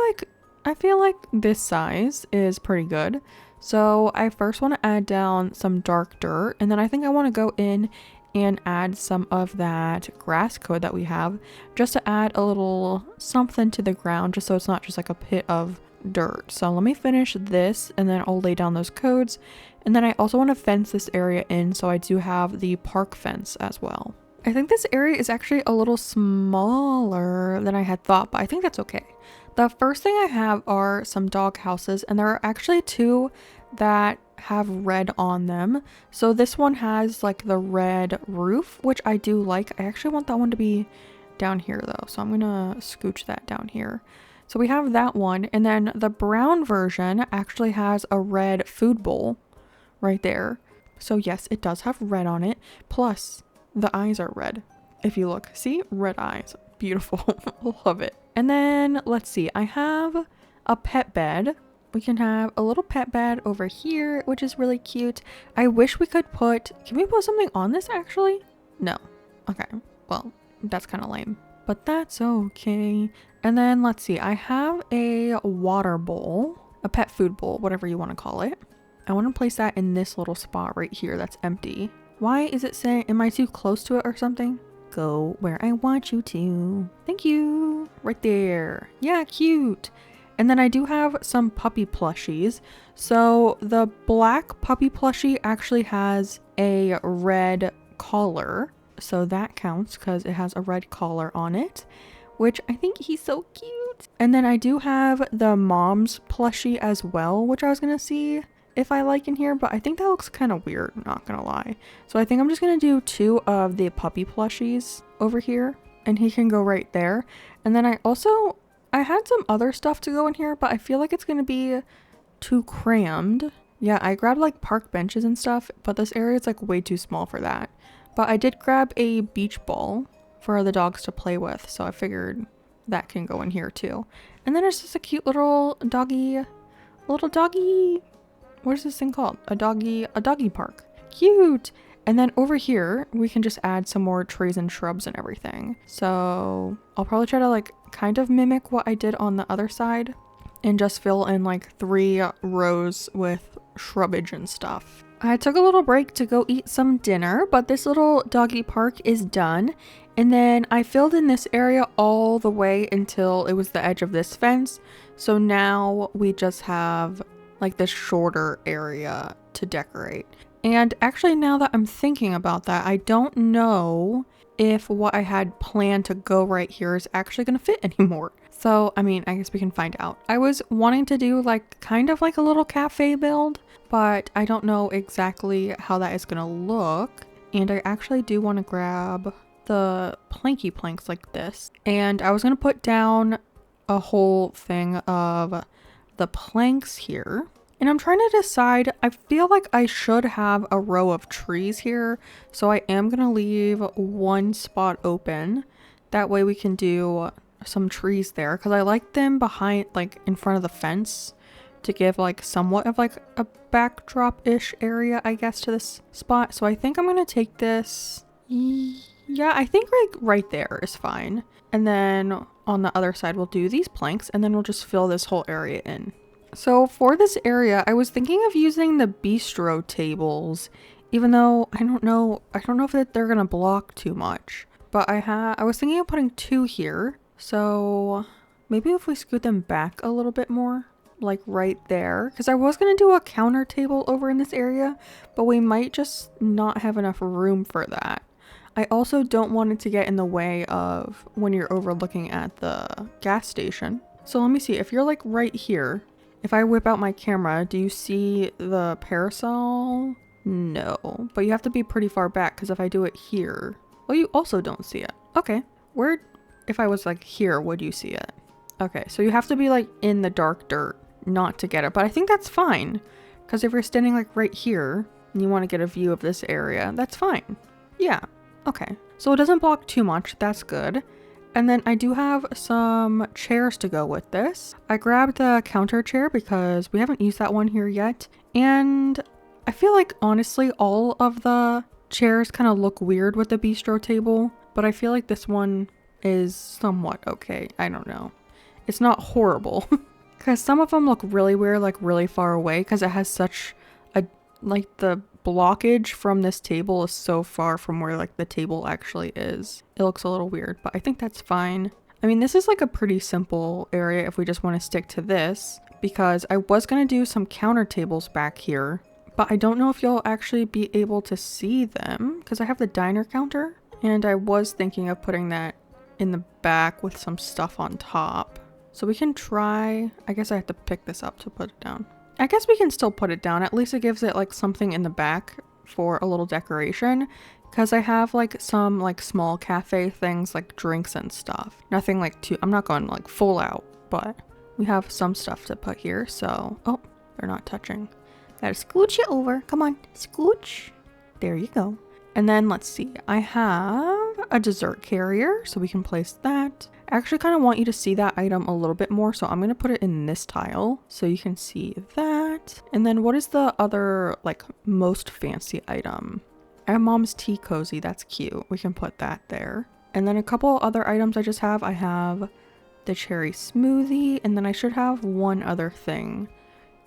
I feel like this size is pretty good. So I first want to add down some dark dirt, and then I think I want to go in and add some of that grass code that we have just to add a little something to the ground, just so it's not just like a pit of dirt. So let me finish this and then I'll lay down those codes. And then I also want to fence this area in, so I do have the park fence as well. I think this area is actually a little smaller than I had thought, but I think that's okay. The first thing I have are some dog houses, and there are actually two that have red on them. So this one has like the red roof, which I do like. I actually want that one to be down here though, so I'm gonna scooch that down here. So we have that one, and then the brown version actually has a red food bowl right there. So yes, it does have red on it, plus the eyes are red. If you look, see, red eyes, beautiful. Love it. And then let's see, I have a pet bed. We can have a little pet bed over here, which is really cute. I wish we could can we put something on this actually? No. Okay, well, that's kind of lame, but that's okay. And then let's see, I have a water bowl, a pet food bowl, whatever you want to call it. I want to place that in this little spot right here that's empty. Why is it saying, am I too close to it or something? Go where I want you to. Thank you. Right there. Yeah, cute. And then I do have some puppy plushies. So the black puppy plushie actually has a red collar. So that counts because it has a red collar on it, which I think he's so cute. And then I do have the mom's plushie as well, which I was going to see if I like in here, but I think that looks kind of weird, not gonna lie. So I think I'm just gonna do two of the puppy plushies over here, and he can go right there. And then I had some other stuff to go in here, but I feel like it's gonna be too crammed. Yeah, I grabbed like park benches and stuff, but this area is like way too small for that. But I did grab a beach ball for the dogs to play with, so I figured that can go in here too. And then there's just a cute little doggy, what is this thing called? A doggy park. Cute. And then over here, we can just add some more trees and shrubs and everything. So I'll probably try to like kind of mimic what I did on the other side and just fill in like 3 rows with shrubbage and stuff. I took a little break to go eat some dinner, but this little doggy park is done. And then I filled in this area all the way until it was the edge of this fence. So now we just have like this shorter area to decorate. And actually, now that I'm thinking about that, I don't know if what I had planned to go right here is actually going to fit anymore. So, I mean, I guess we can find out. I was wanting to do like kind of like a little cafe build, but I don't know exactly how that is going to look. And I actually do want to grab the planky planks like this. And I was going to put down a whole thing of the planks here. And I'm trying to decide, I feel like I should have a row of trees here. So I am going to leave one spot open. That way we can do some trees there. Because I like them behind, like in front of the fence to give like somewhat of like a backdrop-ish area, I guess, to this spot. So I think I'm going to take this. Yeah, I think right there is fine. And then on the other side, we'll do these planks and then we'll just fill this whole area in. So for this area, I was thinking of using the bistro tables, even though I don't know if they're gonna block too much. But I was thinking of putting 2 here. So maybe if we scoot them back a little bit more, like right there, because I was gonna do a counter table over in this area, but we might just not have enough room for that. I also don't want it to get in the way of when you're overlooking at the gas station. So let me see, if you're like right here, if I whip out my camera, do you see the parasol? No, but you have to be pretty far back because if I do it here, well, you also don't see it. Okay, if I was like here, would you see it? Okay, so you have to be like in the dark dirt not to get it, but I think that's fine because if you're standing like right here and you want to get a view of this area, that's fine. Yeah, okay. So it doesn't block too much, that's good. And then I do have some chairs to go with this. I grabbed the counter chair because we haven't used that one here yet. And I feel like honestly, all of the chairs kind of look weird with the bistro table, but I feel like this one is somewhat okay. I don't know. It's not horrible because some of them look really weird, like really far away because it has such a, like the blockage from this table is so far from where like the table actually is. It looks a little weird, but I think that's fine. I mean, this is like a pretty simple area if we just want to stick to this, because I was going to do some counter tables back here, but I don't know if you'll actually be able to see them because I have the diner counter, and I was thinking of putting that in the back with some stuff on top. So we can try, I guess I have to pick this up to put it down. I guess we can still put it down. At least it gives it like something in the back for a little decoration, because I have like some like small cafe things like drinks and stuff. Nothing like too, I'm not going like full out, but we have some stuff to put here. So, oh, they're not touching. Gotta scooch it over. Come on, scooch. There you go. And then let's see, I have a dessert carrier, so we can place that. I actually kind of want you to see that item a little bit more, so I'm going to put it in this tile so you can see that. And then what is the other like most fancy item? I have Mom's tea cozy. That's cute. We can put that there. And then a couple other items I just have. I have the cherry smoothie, and then I should have one other thing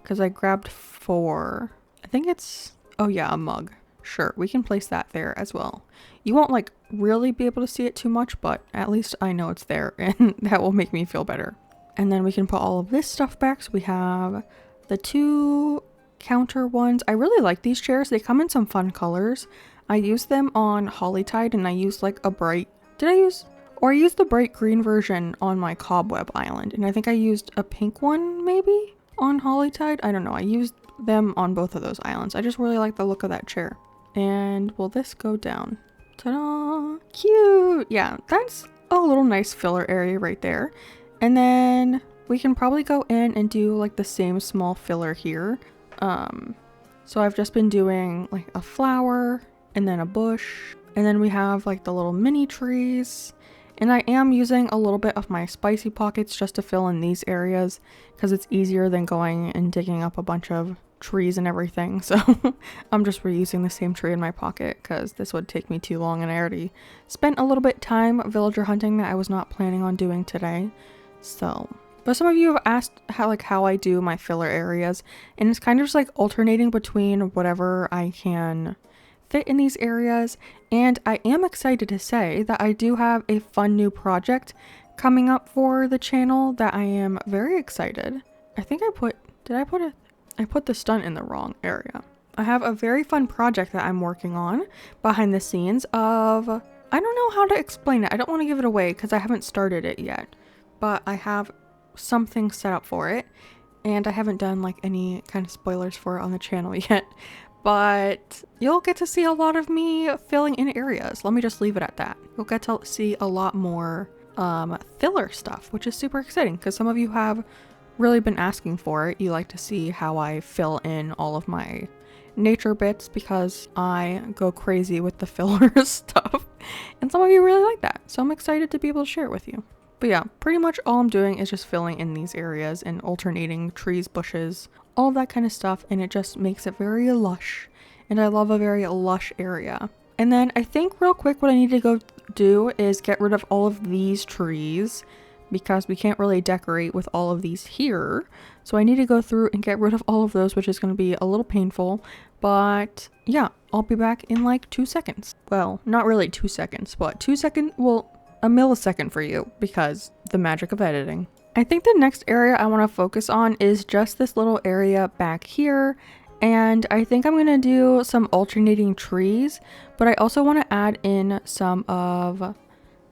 because I grabbed 4. I think it's, oh yeah, a mug. Sure, we can place that there as well. You won't like really be able to see it too much, but at least I know it's there and that will make me feel better. And then we can put all of this stuff back. So we have the 2 counter ones. I really like these chairs. They come in some fun colors. I used them on Hollytide and I used like a bright, I used the bright green version on my cobweb island. And I think I used a pink one maybe on Hollytide. I don't know. I used them on both of those islands. I just really like the look of that chair. And will this go down? Ta-da! Cute! Yeah, that's a little nice filler area right there. And then we can probably go in and do like the same small filler here. So I've just been doing like a flower and then a bush. And then we have like the little mini trees. And I am using a little bit of my spicy pockets just to fill in these areas because it's easier than going and digging up a bunch of trees and everything. So I'm just reusing the same tree in my pocket because this would take me too long, and I already spent a little bit time villager hunting that I was not planning on doing today. So, but some of you have asked how I do my filler areas, and it's kind of just like alternating between whatever I can fit in these areas. And I am excited to say that I do have a fun new project coming up for the channel that I am very excited. I think I put the stunt in the wrong area. I have a very fun project that I'm working on behind the scenes of, I don't know how to explain it. I don't want to give it away because I haven't started it yet, but I have something set up for it, and I haven't done like any kind of spoilers for it on the channel yet, but you'll get to see a lot of me filling in areas. Let me just leave it at that. You'll get to see a lot more filler stuff, which is super exciting because some of you have really been asking for it. You like to see how I fill in all of my nature bits because I go crazy with the filler stuff, and some of you really like that, so I'm excited to be able to share it with you. But yeah, pretty much all I'm doing is just filling in these areas and alternating trees, bushes, all of that kind of stuff, and it just makes it very lush, and I love a very lush area. And then I think real quick what I need to go do is get rid of all of these trees because we can't really decorate with all of these here. So I need to go through and get rid of all of those, which is going to be a little painful. But yeah, I'll be back in like 2 seconds. Well, not really 2 seconds, but 2 seconds, well, a millisecond for you because the magic of editing. I think the next area I want to focus on is just this little area back here. And I think I'm going to do some alternating trees, but I also want to add in some of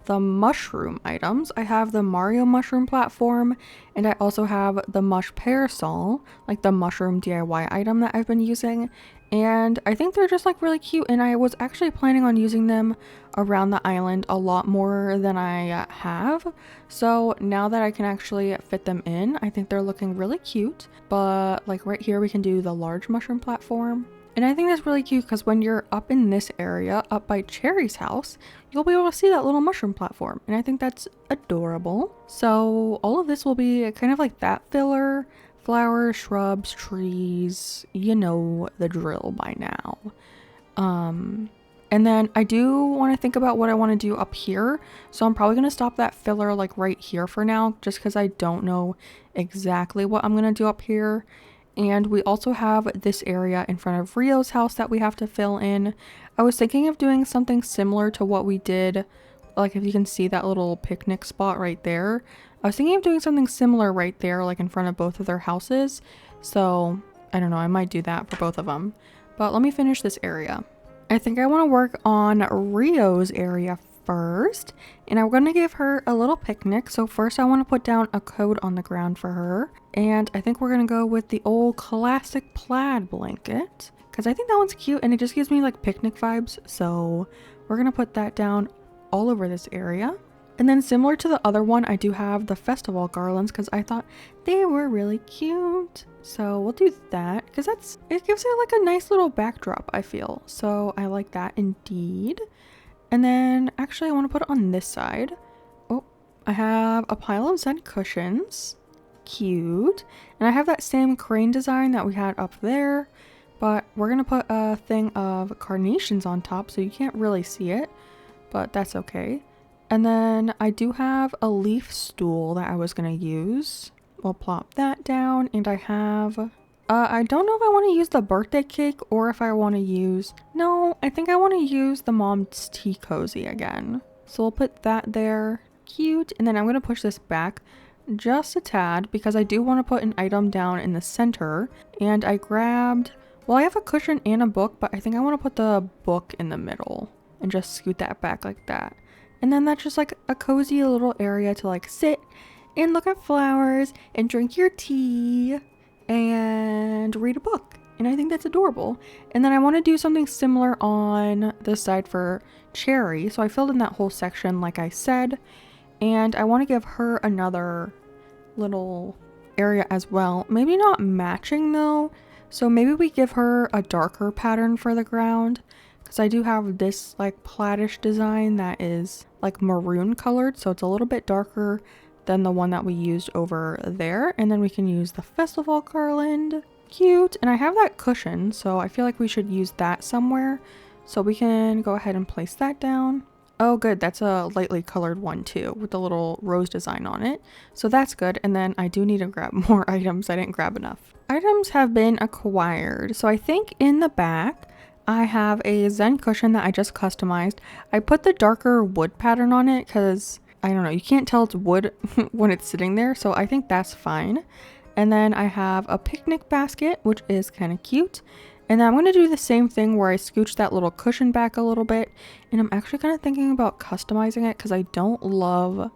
the mushroom items. I have the Mario mushroom platform, and I also have the mush parasol, like the mushroom DIY item that I've been using, and I think they're just like really cute, and I was actually planning on using them around the island a lot more than I have. So now that I can actually fit them in, I think they're looking really cute. But like right here we can do the large mushroom platform. And I think that's really cute because when you're up in this area, up by Cherry's house, you'll be able to see that little mushroom platform. And I think that's adorable. So all of this will be kind of like that filler, flowers, shrubs, trees, you know the drill by now. And then I do want to think about what I want to do up here. So I'm probably going to stop that filler like right here for now, just because I don't know exactly what I'm going to do up here. And we also have this area in front of Rio's house that we have to fill in. I was thinking of doing something similar to what we did, like if you can see that little picnic spot right there. I was thinking of doing something similar right there, like in front of both of their houses. So I don't know, I might do that for both of them. But let me finish this area. I think I want to work on Rio's area first, and I'm going to give her a little picnic. So first I want to put down a coat on the ground for her, and I think we're going to go with the old classic plaid blanket because I think that one's cute and it just gives me like picnic vibes. So we're going to put that down all over this area. And then similar to the other one, I do have the festival garlands because I thought they were really cute. So we'll do that because it gives it like a nice little backdrop, I feel. So I like that indeed. And then actually I want to put it on this side. Oh, I have a pile of Zen cushions. Cute. And I have that same crane design that we had up there, but we're going to put a thing of carnations on top so you can't really see it, but that's okay. And then I do have a leaf stool that I was going to use. We'll plop that down, and I have I don't know if I want to use the birthday cake or if I want to use, no, I think I want to use the mom's tea cozy again. So we'll put that there. Cute. And then I'm going to push this back just a tad because I do want to put an item down in the center. And I grabbed, well, I have a cushion and a book, but I think I want to put the book in the middle and just scoot that back like that. And then that's just like a cozy little area to like sit and look at flowers and drink your tea and read a book. And I think that's adorable. And then I want to do something similar on this side for Cherry. So I filled in that whole section like I said. And I want to give her another little area as well. Maybe not matching though. So maybe we give her a darker pattern for the ground. Because I do have this like plaidish design that is like maroon colored. So it's a little bit darker than the one that we used over there. And then we can use the festival garland. Cute. And I have that cushion, so I feel like we should use that somewhere. So we can go ahead and place that down. Oh good, that's a lightly colored one too with the little rose design on it. So that's good. And then I do need to grab more items. I didn't grab enough. Items have been acquired. So I think in the back I have a Zen cushion that I just customized. I put the darker wood pattern on it because I don't know, you can't tell it's wood when it's sitting there, so I think that's fine. And then I have a picnic basket, which is kind of cute. And then I'm going to do the same thing where I scooch that little cushion back a little bit. And I'm actually kind of thinking about customizing it because I don't love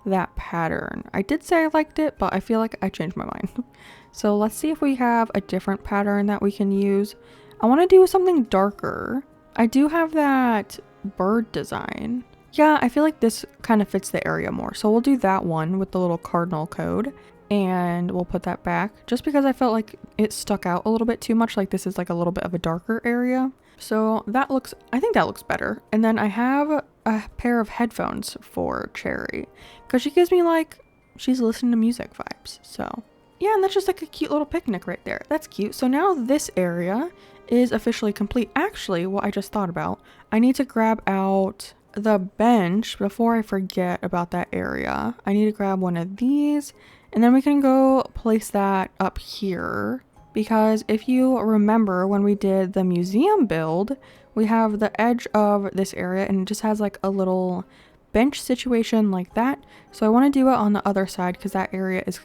that pattern. I did say I liked it, but I feel like I changed my mind. So let's see if we have a different pattern that we can use. I want to do something darker. I do have that bird design. Yeah, I feel like this kind of fits the area more. So we'll do that one with the little cardinal code. And we'll put that back just because I felt like it stuck out a little bit too much. Like this is like a little bit of a darker area. So that looks, I think that looks better. And then I have a pair of headphones for Cherry because she gives me like, she's listening to music vibes. So yeah, and that's just like a cute little picnic right there. That's cute. So now this area is officially complete. Actually, what I just thought about, I need to grab out the bench before I forget about that area. I need to grab one of these. And then we can go place that up here because if you remember when we did the museum build, we have the edge of this area and it just has like a little bench situation like that. So I want to do it on the other side because that area is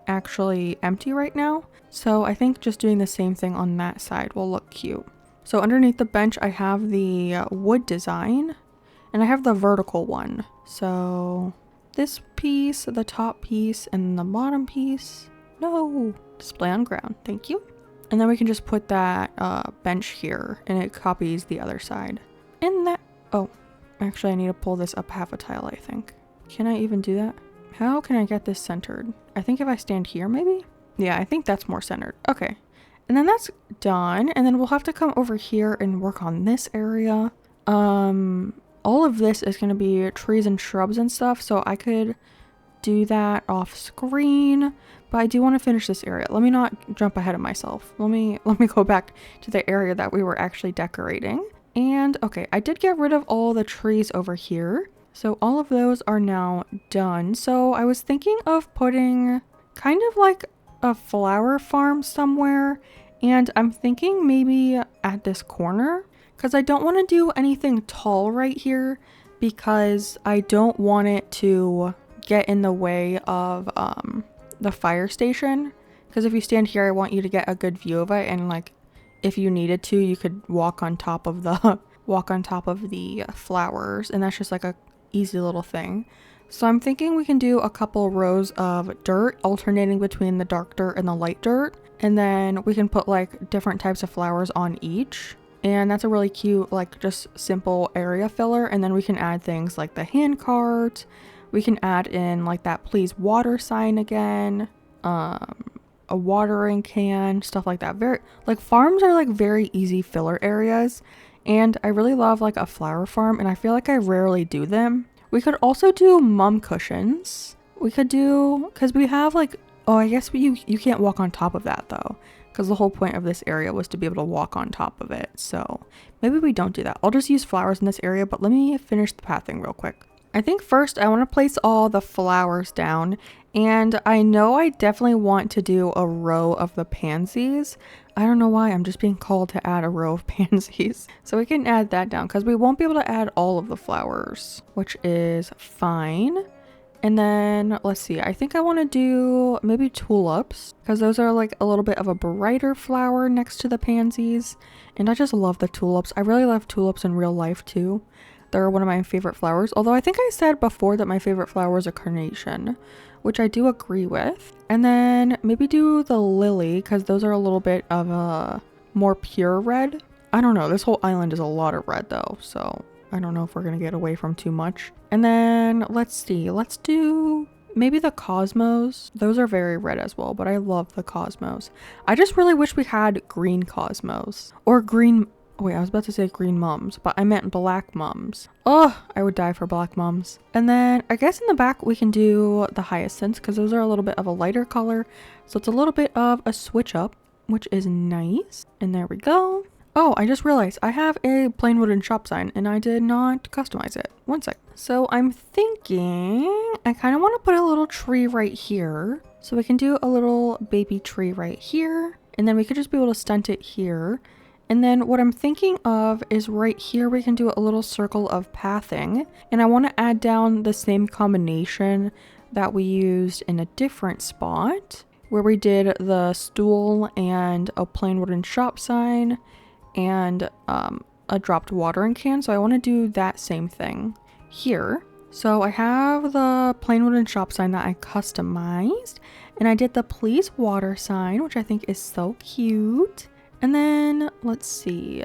actually empty right now. So I think just doing the same thing on that side will look cute. So underneath the bench, I have the wood design and I have the vertical one. So this piece, the top piece, and the bottom piece. No, display on ground. Thank you. And then we can just put that bench here and it copies the other side. And that, oh, actually I need to pull this up half a tile, I think. Can I even do that? How can I get this centered? I think if I stand here, maybe? Yeah, I think that's more centered. Okay. And then that's done. And then we'll have to come over here and work on this area. All of this is going to be trees and shrubs and stuff, so I could do that off screen, but I do want to finish this area. Let me not jump ahead of myself. Let me go back to the area that we were actually decorating. And okay, I did get rid of all the trees over here, so all of those are now done. So I was thinking of putting kind of like a flower farm somewhere, and I'm thinking maybe at this corner, because I don't want to do anything tall right here because I don't want it to get in the way of the fire station. Because if you stand here, I want you to get a good view of it, and like if you needed to, you could walk on top of the flowers, and that's just like a easy little thing. So I'm thinking we can do a couple rows of dirt alternating between the dark dirt and the light dirt, and then we can put like different types of flowers on each. And that's a really cute, like just simple area filler. And then we can add things like the hand cart. We can add in like that please water sign again, a watering can, stuff like that. Very like farms are like very easy filler areas. And I really love like a flower farm, and I feel like I rarely do them. We could also do mum cushions. We could do, because we have like, oh, I guess you can't walk on top of that though, because the whole point of this area was to be able to walk on top of it. So maybe we don't do that. I'll just use flowers in this area, but let me finish the pathing real quick. I think first I want to place all the flowers down, and I know I definitely want to do a row of the pansies. I don't know why, I'm just being called to add a row of pansies. So we can add that down because we won't be able to add all of the flowers, which is fine. And then let's see, I think I want to do maybe tulips because those are like a little bit of a brighter flower next to the pansies. And I just love the tulips. I really love tulips in real life too. They're one of my favorite flowers. Although I think I said before that my favorite flower is a carnation, which I do agree with. And then maybe do the lily because those are a little bit of a more pure red. I don't know. This whole island is a lot of red though. So I don't know if we're going to get away from too much. And then let's see. Let's do maybe the cosmos. Those are very red as well, but I love the cosmos. I just really wish we had green cosmos or green. Wait, I was about to say green mums, but I meant black mums. Oh, I would die for black mums. And then I guess in the back we can do the hyacinths because those are a little bit of a lighter color. So it's a little bit of a switch up, which is nice. And there we go. Oh, I just realized I have a plain wooden shop sign and I did not customize it. One sec. So I'm thinking I kind of want to put a little tree right here. So we can do a little baby tree right here. And then we could just be able to stunt it here. And then what I'm thinking of is right here we can do a little circle of pathing, and I want to add down the same combination that we used in a different spot where we did the stool and a plain wooden shop sign and a dropped watering can. So I want to do that same thing here. So I have the plain wooden shop sign that I customized, and I did the please water sign, which I think is so cute. And then let's see.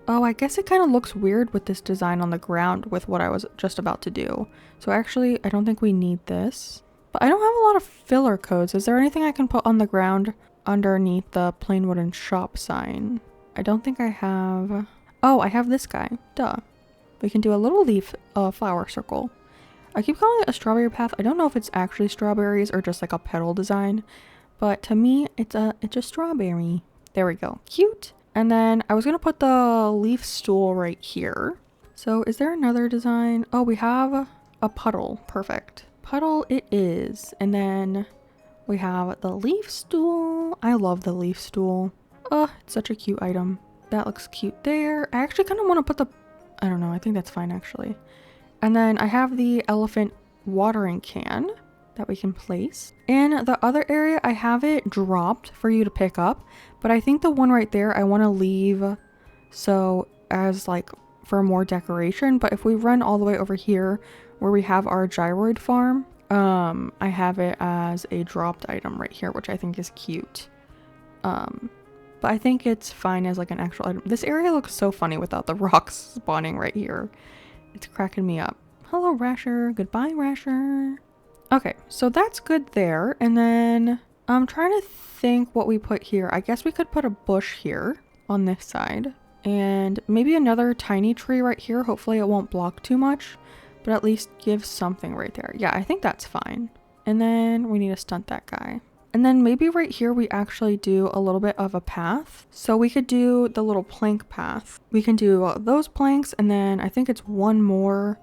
Oh, I guess it kind of looks weird with this design on the ground with what I was just about to do. So actually, I don't think we need this. But I don't have a lot of filler codes. Is there anything I can put on the ground underneath the plain wooden shop sign? I don't think I have. Oh, I have this guy. Duh. We can do a little leaf flower circle. I keep calling it a strawberry path. I don't know if it's actually strawberries or just like a petal design. But to me, it's a strawberry. There we go. Cute. And then I was going to put the leaf stool right here. So is there another design? Oh, we have a puddle. Perfect. Puddle it is. And then we have the leaf stool. I love the leaf stool. Oh, it's such a cute item. That looks cute there. I actually kind of want to put the... I don't know. I think that's fine actually. And then I have the elephant watering can that we can place. In the other area, I have it dropped for you to pick up, but I think the one right there I want to leave so as like for more decoration. But if we run all the way over here where we have our gyroid farm, I have it as a dropped item right here, which I think is cute. But I think it's fine as like an actual item. This area looks so funny without the rocks spawning right here. It's cracking me up. Hello, Rasher. Goodbye, Rasher. Okay, so that's good there. And then I'm trying to think what we put here. I guess we could put a bush here on this side and maybe another tiny tree right here. Hopefully it won't block too much, but at least give something right there. Yeah, I think that's fine. And then we need to stunt that guy. And then maybe right here we actually do a little bit of a path. So we could do the little plank path. We can do those planks, and then I think it's one more,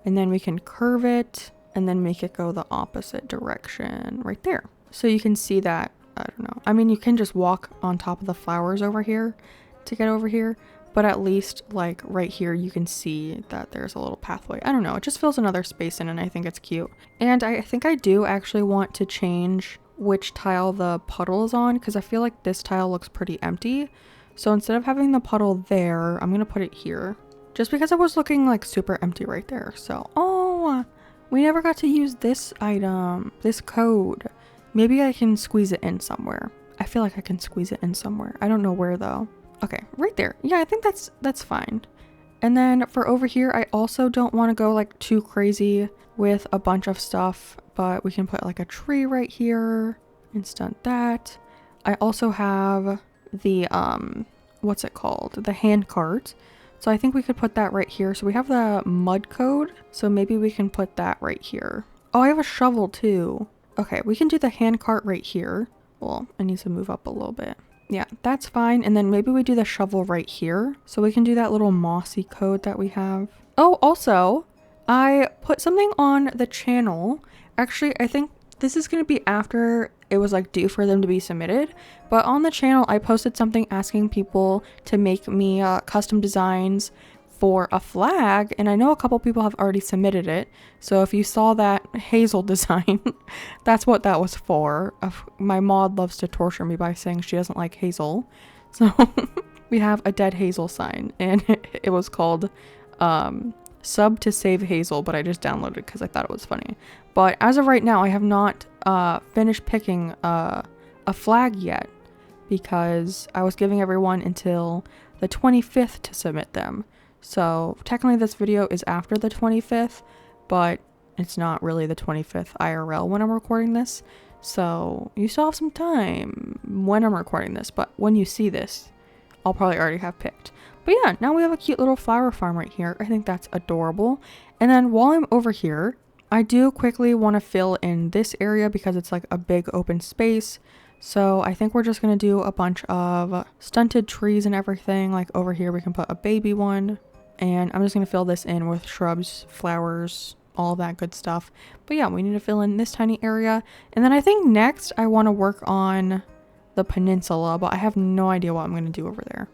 and then we can curve it and then make it go the opposite direction right there. So you can see that I don't know. I mean, you can just walk on top of the flowers over here to get over here, but at least like right here you can see that there's a little pathway. I don't know, it just fills another space in and I think it's cute. And I think I do actually want to change which tile the puddle is on, because I feel like this tile looks pretty empty. So instead of having the puddle there, I'm gonna put it here, just because it was looking like super empty right there. So, oh, we never got to use this item, this code. Maybe I can squeeze it in somewhere. I feel like I can squeeze it in somewhere. I don't know where though. Okay, right there. Yeah, I think that's fine. And then for over here, I also don't want to go like too crazy with a bunch of stuff, but we can put like a tree right here, instant that. I also have the what's it called, the hand cart, so I think we could put that right here. So we have the mud code, so maybe we can put that right here. Oh, I have a shovel too. Okay, we can do the hand cart right here. Well, it needs to move up a little bit. Yeah, that's fine. And then maybe we do the shovel right here, so we can do that little mossy code that we have. Oh, also I put something on the channel. Actually, I think this is going to be after it was like due for them to be submitted, but on the channel I posted something asking people to make me custom designs for a flag, and I know a couple people have already submitted it. So if you saw that hazel design, that's what that was for. My mod loves to torture me by saying she doesn't like hazel, so we have a dead hazel sign, and it was called sub to save hazel, but I just downloaded it because I thought it was funny. But as of right now, I have not finished picking a flag yet, because I was giving everyone until the 25th to submit them. So technically this video is after the 25th, but it's not really the 25th IRL when I'm recording this. So you still have some time when I'm recording this, but when you see this, I'll probably already have picked. But yeah, now we have a cute little flower farm right here. I think that's adorable. And then while I'm over here, I do quickly want to fill in this area because it's like a big open space. So I think we're just going to do a bunch of stunted trees and everything. Like over here, we can put a baby one. And I'm just going to fill this in with shrubs, flowers, all that good stuff. But yeah, we need to fill in this tiny area. And then I think next I want to work on the peninsula, but I have no idea what I'm going to do over there.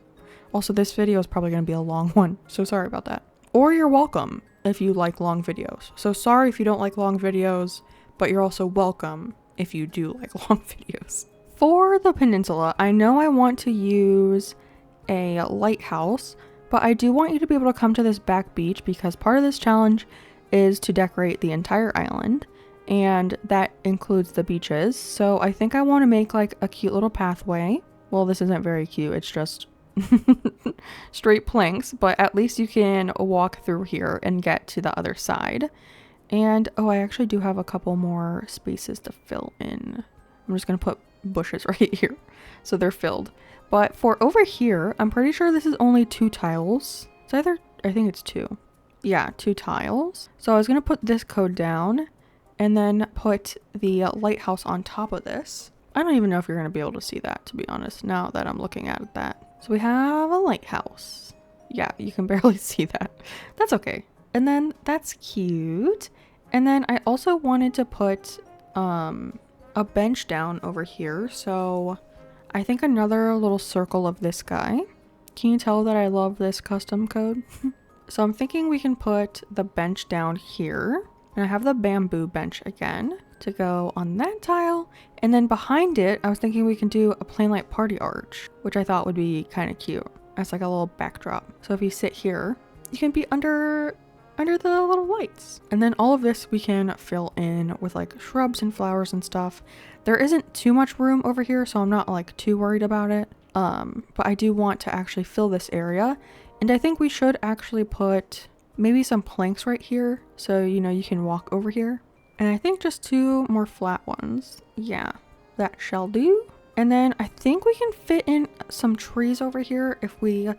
Also, this video is probably going to be a long one, so sorry about that. Or you're welcome if you like long videos. So sorry if you don't like long videos, but you're also welcome if you do like long videos. For the peninsula, I know I want to use a lighthouse, but I do want you to be able to come to this back beach because part of this challenge is to decorate the entire island, and that includes the beaches. So I think I want to make like a cute little pathway. Well, this isn't very cute, it's just straight planks, but at least you can walk through here and get to the other side. And oh, I actually do have a couple more spaces to fill in. I'm just gonna put bushes right here so they're filled. But for over here, I'm pretty sure this is only 2 tiles. It's either, I think it's 2. Yeah, 2 tiles. So I was gonna put this code down and then put the lighthouse on top of this. I don't even know if you're gonna be able to see that, to be honest, now that I'm looking at that. So we have a lighthouse. Yeah, you can barely see that. That's okay. And then that's cute. And then I also wanted to put a bench down over here. So I think another little circle of this guy. Can you tell that I love this custom code? So I'm thinking we can put the bench down here. And I have the bamboo bench again to go on that tile. And then behind it, I was thinking we can do a plain light party arch, which I thought would be kind of cute as like a little backdrop. So if you sit here, you can be under the little lights. And then all of this we can fill in with like shrubs and flowers and stuff. There isn't too much room over here, so I'm not like too worried about it. But I do want to actually fill this area. And I think we should actually put maybe some planks right here, so you know you can walk over here. And I think just 2 more flat ones. Yeah, that shall do. And then I think we can fit in some trees over here if we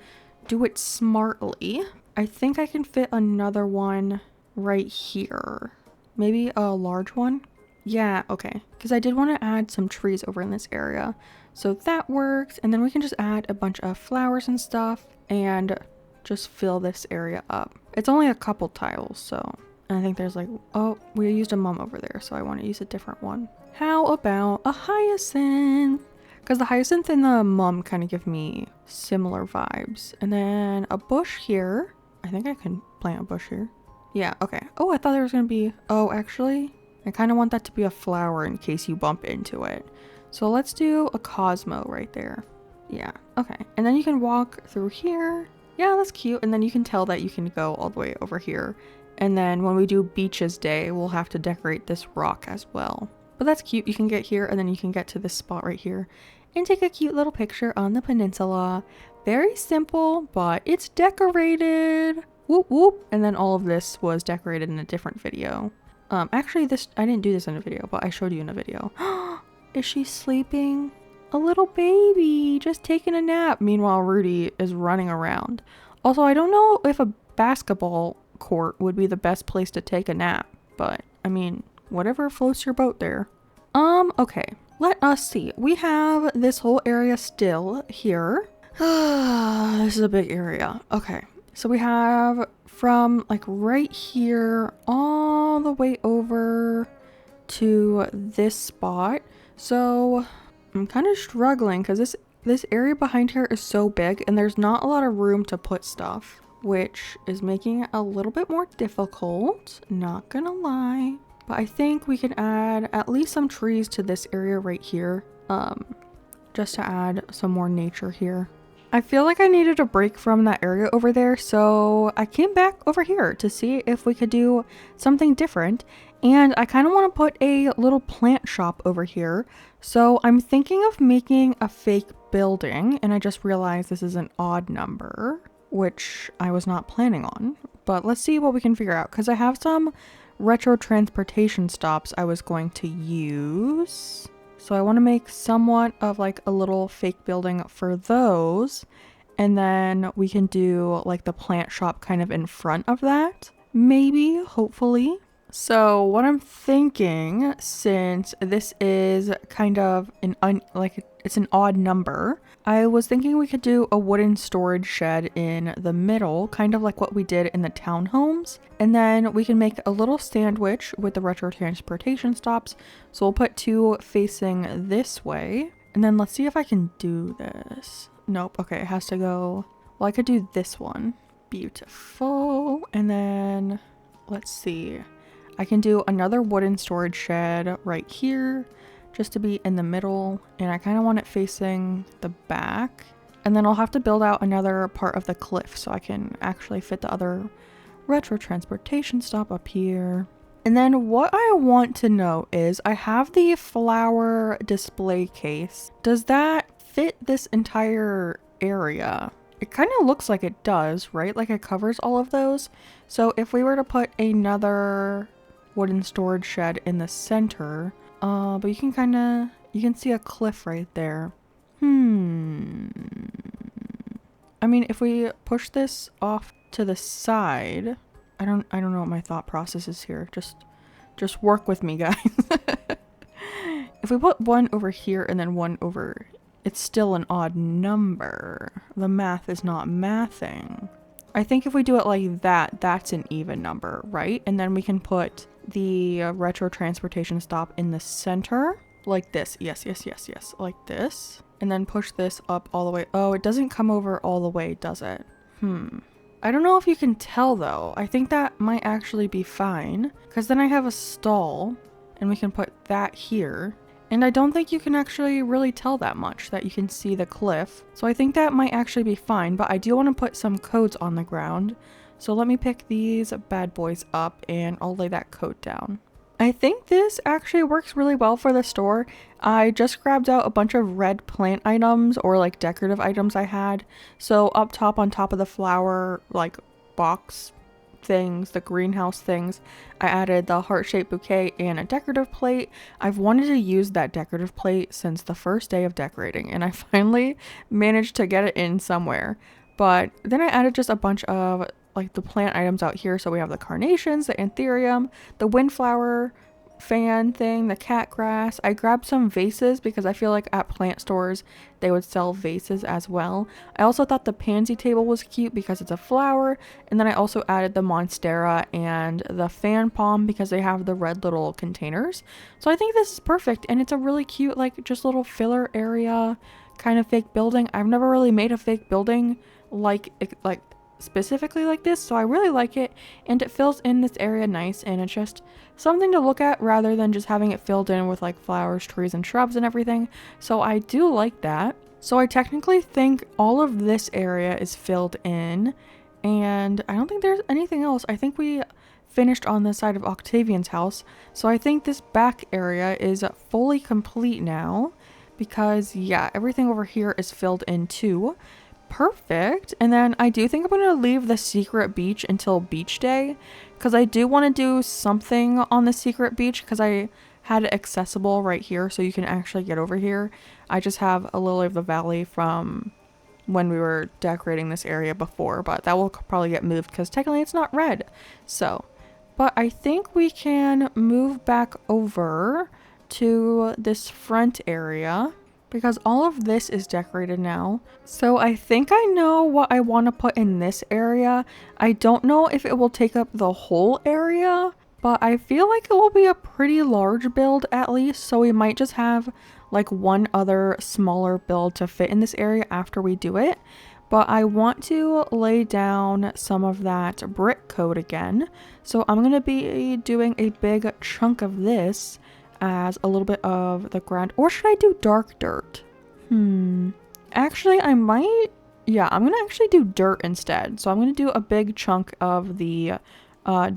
do it smartly. I think I can fit another one right here. Maybe a large one. Yeah, okay. Because I did want to add some trees over in this area. So that works. And then we can just add a bunch of flowers and stuff and just fill this area up. It's only a couple tiles, so And I think there's like, oh, we used a mum over there, so I want to use a different one. How about a hyacinth? Because the hyacinth and the mum kind of give me similar vibes. And then a bush here. I think I can plant a bush here. Yeah, okay. Oh, I thought there was going to be... Oh, actually, I kind of want that to be a flower in case you bump into it. So let's do a Cosmo right there. Yeah, okay. And then you can walk through here. Yeah, that's cute. And then you can tell that you can go all the way over here. And then when we do Beaches Day, we'll have to decorate this rock as well. But that's cute. You can get here and then you can get to this spot right here and take a cute little picture on the peninsula. Very simple, but it's decorated. Whoop whoop. And then all of this was decorated in a different video. Actually, I didn't do this in a video, but I showed you in a video. Is she sleeping? A little baby just taking a nap. Meanwhile, Rudy is running around. Also, I don't know if a basketball court would be the best place to take a nap, but I mean, whatever floats your boat there. Okay, let us see. We have this whole area still here. This is a big area. Okay, so we have from like right here all the way over to this spot. So I'm kind of struggling because this area behind here is so big and there's not a lot of room to put stuff, which is making it a little bit more difficult, not gonna lie. But I think we can add at least some trees to this area right here, just to add some more nature here. I feel like I needed a break from that area over there, so I came back over here to see if we could do something different. And I kind of want to put a little plant shop over here. So I'm thinking of making a fake building, and I just realized this is an odd number, which I was not planning on. But let's see what we can figure out, because I have some retro transportation stops I was going to use. So I want to make somewhat of like a little fake building for those. And then we can do like the plant shop kind of in front of that. Maybe, hopefully. So what I'm thinking, since this is kind of it's an odd number, I was thinking we could do a wooden storage shed in the middle, kind of like what we did in the townhomes. And then we can make a little sandwich with the retro transportation stops. So we'll put two facing this way. And then let's see if I can do this. Nope. Okay, it has to go. Well, I could do this one. Beautiful. And then let's see. I can do another wooden storage shed right here just to be in the middle, and I kind of want it facing the back. And then I'll have to build out another part of the cliff so I can actually fit the other retro transportation stop up here. And then what I want to know is I have the flower display case. Does that fit this entire area? It kind of looks like it does, right? Like it covers all of those. So if we were to put another wooden storage shed in the center, but you can see a cliff right there. I mean, if we push this off to the side, I don't know what my thought process is here. Just work with me, guys. If we put one over here and then one over, it's still an odd number. The math is not mathing. I think if we do it like that, that's an even number, right? And then we can put the retro transportation stop in the center like this. Yes, like this. And then push this up all the way. Oh, it doesn't come over all the way, does it? I don't know if you can tell though. I think that might actually be fine, because then I have a stall and we can put that here. And I don't think you can actually really tell that much, that you can see the cliff. So I think that might actually be fine, but I do want to put some codes on the ground. So let me pick these bad boys up and I'll lay that code down. I think this actually works really well for the store. I just grabbed out a bunch of red plant items or like decorative items I had. So up top, on top of the flower like box things, the greenhouse things, I added the heart-shaped bouquet and a decorative plate. I've wanted to use that decorative plate since the first day of decorating, and I finally managed to get it in somewhere. But then I added just a bunch of like the plant items out here. So we have the carnations, the anthurium, the windflower fan thing, the cat grass. I grabbed some vases because I feel like at plant stores they would sell vases as well. I also thought the pansy table was cute because it's a flower, and then I also added the monstera and the fan palm because they have the red little containers. So I think this is perfect, and it's a really cute like just little filler area kind of fake building. I've never really made a fake building like specifically like this, so I really like it, and it fills in this area nice, and it's just something to look at rather than just having it filled in with like flowers, trees, and shrubs and everything. So I do like that. So I technically think all of this area is filled in, and I don't think there's anything else. I think we finished on this side of Octavian's house, so I think this back area is fully complete now because yeah, everything over here is filled in too. Perfect. And then I do think I'm going to leave the secret beach until beach day because I do want to do something on the secret beach because I had it accessible right here so you can actually get over here. I just have a Lily of the Valley from when we were decorating this area before, but that will probably get moved because technically it's not red. So, but I think we can move back over to this front area because all of this is decorated now. So I think I know what I want to put in this area. I don't know if it will take up the whole area, but I feel like it will be a pretty large build at least. So we might just have like one other smaller build to fit in this area after we do it. But I want to lay down some of that brick code again. So I'm going to be doing a big chunk of this as a little bit of the ground. Or should I do dark dirt? Actually, I might. Yeah, I'm going to actually do dirt instead. So I'm going to do a big chunk of the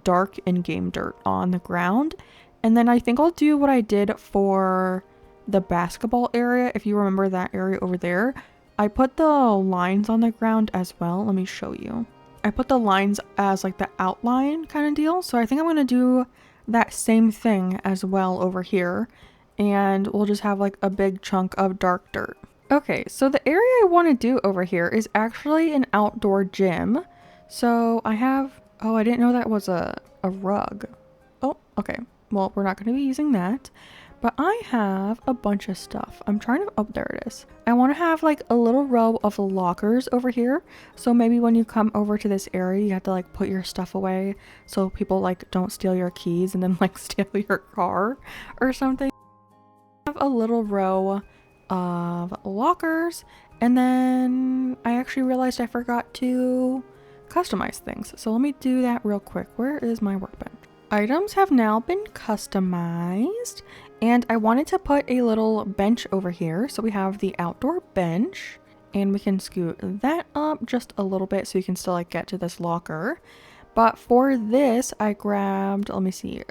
dark in-game dirt on the ground. And then I think I'll do what I did for the basketball area. If you remember that area over there, I put the lines on the ground as well. Let me show you. I put the lines as like the outline kind of deal. So I think I'm going to do that same thing as well over here, and we'll just have like a big chunk of dark dirt. Okay, so the area I want to do over here is actually an outdoor gym. So I have, oh, I didn't know that was a rug. Oh, okay. Well, we're not going to be using that. But I have a bunch of stuff. I'm trying to, oh, there it is. I want to have like a little row of lockers over here. So maybe when you come over to this area, you have to like put your stuff away so people like don't steal your keys and then like steal your car or something. I have a little row of lockers, and then I actually realized I forgot to customize things. So let me do that real quick. Where is my workbench? Items have now been customized, and I wanted to put a little bench over here. So we have the outdoor bench, and we can scoot that up just a little bit so you can still like get to this locker. But for this, I grabbed, let me see,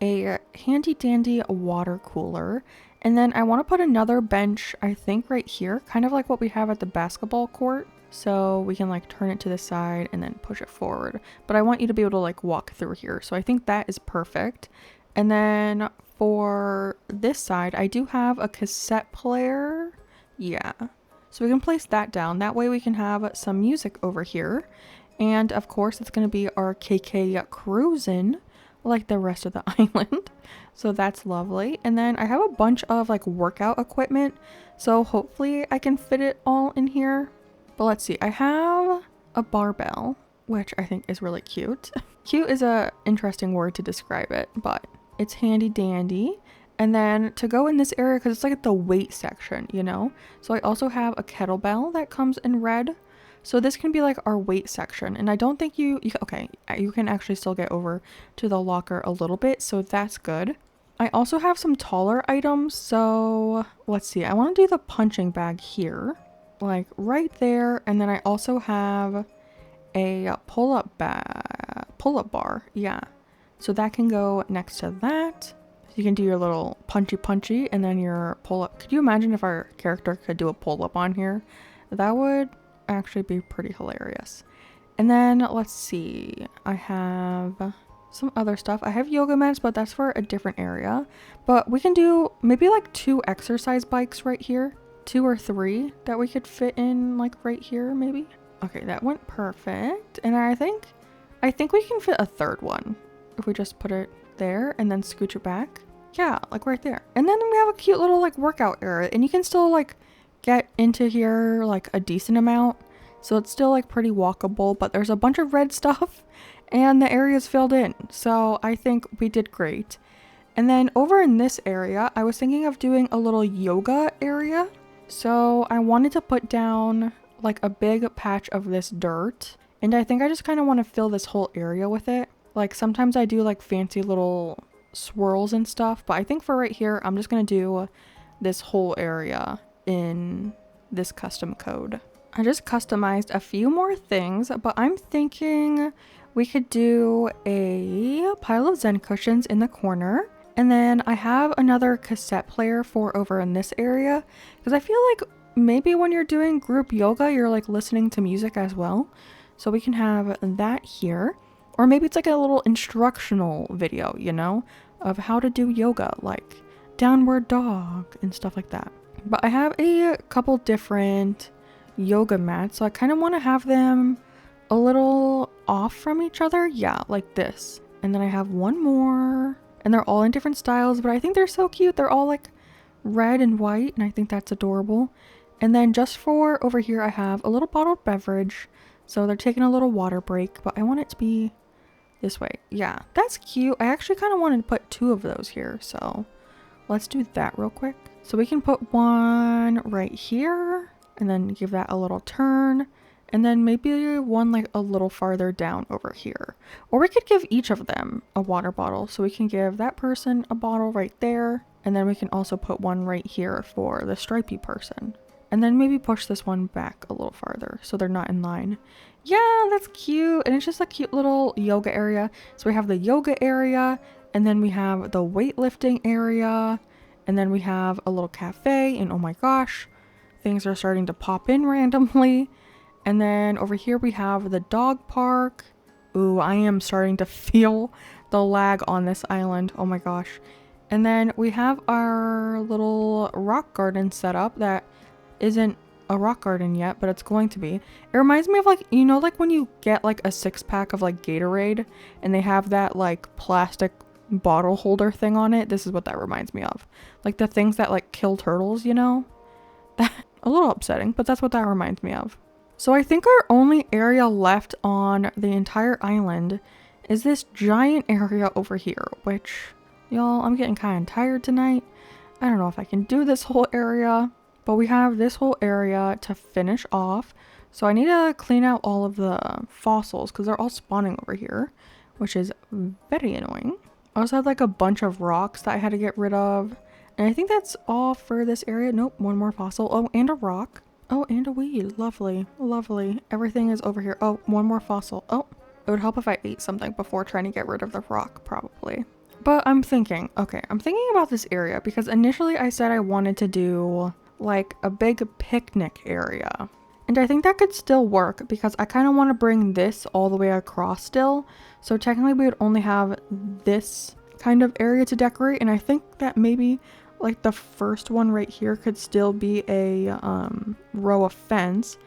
a handy dandy water cooler. And then I want to put another bench, I think right here, kind of like what we have at the basketball court. So we can like turn it to the side and then push it forward. But I want you to be able to like walk through here. So I think that is perfect. And then for this side, I do have a cassette player. Yeah. So we can place that down. That way we can have some music over here. And of course it's going to be our KK cruising like the rest of the island. So that's lovely. And then I have a bunch of like workout equipment. So hopefully I can fit it all in here. But let's see, I have a barbell, which I think is really cute. Cute is a interesting word to describe it, but it's handy dandy. And then to go in this area, because it's like the weight section, you know? So I also have a kettlebell that comes in red. So this can be like our weight section. And I don't think you can actually still get over to the locker a little bit. So that's good. I also have some taller items. So let's see, I want to do the punching bag here. Like right there, and then I also have a pull-up bar, yeah, so that can go next to that. So you can do your little punchy and then your pull-up. Could you imagine if our character could do a pull-up on here? That would actually be pretty hilarious. And then let's see, I have some other stuff. I have yoga mats, but that's for a different area. But we can do maybe like 2 exercise bikes right here. 2 or 3 that we could fit in like right here maybe. Okay, that went perfect. And I think we can fit a 3rd one if we just put it there and then scooch it back. Yeah, like right there. And then we have a cute little like workout area, and you can still like get into here like a decent amount. So it's still like pretty walkable, but there's a bunch of red stuff and the area is filled in. So I think we did great. And then over in this area, I was thinking of doing a little yoga area. So I wanted to put down like a big patch of this dirt. And I think I just kind of want to fill this whole area with it. Like sometimes I do like fancy little swirls and stuff, but I think for right here, I'm just going to do this whole area in this custom code. I just customized a few more things, but I'm thinking we could do a pile of Zen cushions in the corner. And then I have another cassette player for over in this area, because I feel like maybe when you're doing group yoga, you're like listening to music as well. So we can have that here. Or maybe it's like a little instructional video, you know, of how to do yoga, like downward dog and stuff like that. But I have a couple different yoga mats, so I kind of want to have them a little off from each other. Yeah, like this. And then I have one more, and they're all in different styles, but I think they're so cute. They're all like red and white, and I think that's adorable. And then just for over here, I have a little bottled beverage. So they're taking a little water break, but I want it to be this way. Yeah, that's cute. I actually kind of wanted to put two of those here, so let's do that real quick. So we can put one right here and then give that a little turn, and then maybe one like a little farther down over here. Or we could give each of them a water bottle. So we can give that person a bottle right there, and then we can also put one right here for the stripey person. And then maybe push this one back a little farther so they're not in line. Yeah, that's cute. And it's just a cute little yoga area. So we have the yoga area, and then we have the weightlifting area, and then we have a little cafe, and oh my gosh, things are starting to pop in randomly. And then over here we have the dog park. Ooh, I am starting to feel the lag on this island. Oh my gosh. And then we have our little rock garden set up that isn't a rock garden yet, but it's going to be. It reminds me of like, you know, like when you get like a 6-pack of like Gatorade and they have that like plastic bottle holder thing on it. This is what that reminds me of. Like the things that like kill turtles, you know? That a little upsetting, but that's what that reminds me of. So I think our only area left on the entire island is this giant area over here, which, y'all, I'm getting kind of tired tonight. I don't know if I can do this whole area. But we have this whole area to finish off. So I need to clean out all of the fossils because they're all spawning over here, which is very annoying. I also had like a bunch of rocks that I had to get rid of. And I think that's all for this area. Nope, one more fossil. Oh, and a rock. Oh, and a weed. Lovely, lovely. Everything is over here. Oh, one more fossil. Oh, it would help if I ate something before trying to get rid of the rock, probably. But I'm thinking about this area because initially I said I wanted to do like a big picnic area, and I think that could still work because I kind of want to bring this all the way across still, so technically we would only have this kind of area to decorate. And I think that maybe like the first one right here could still be a row of fence,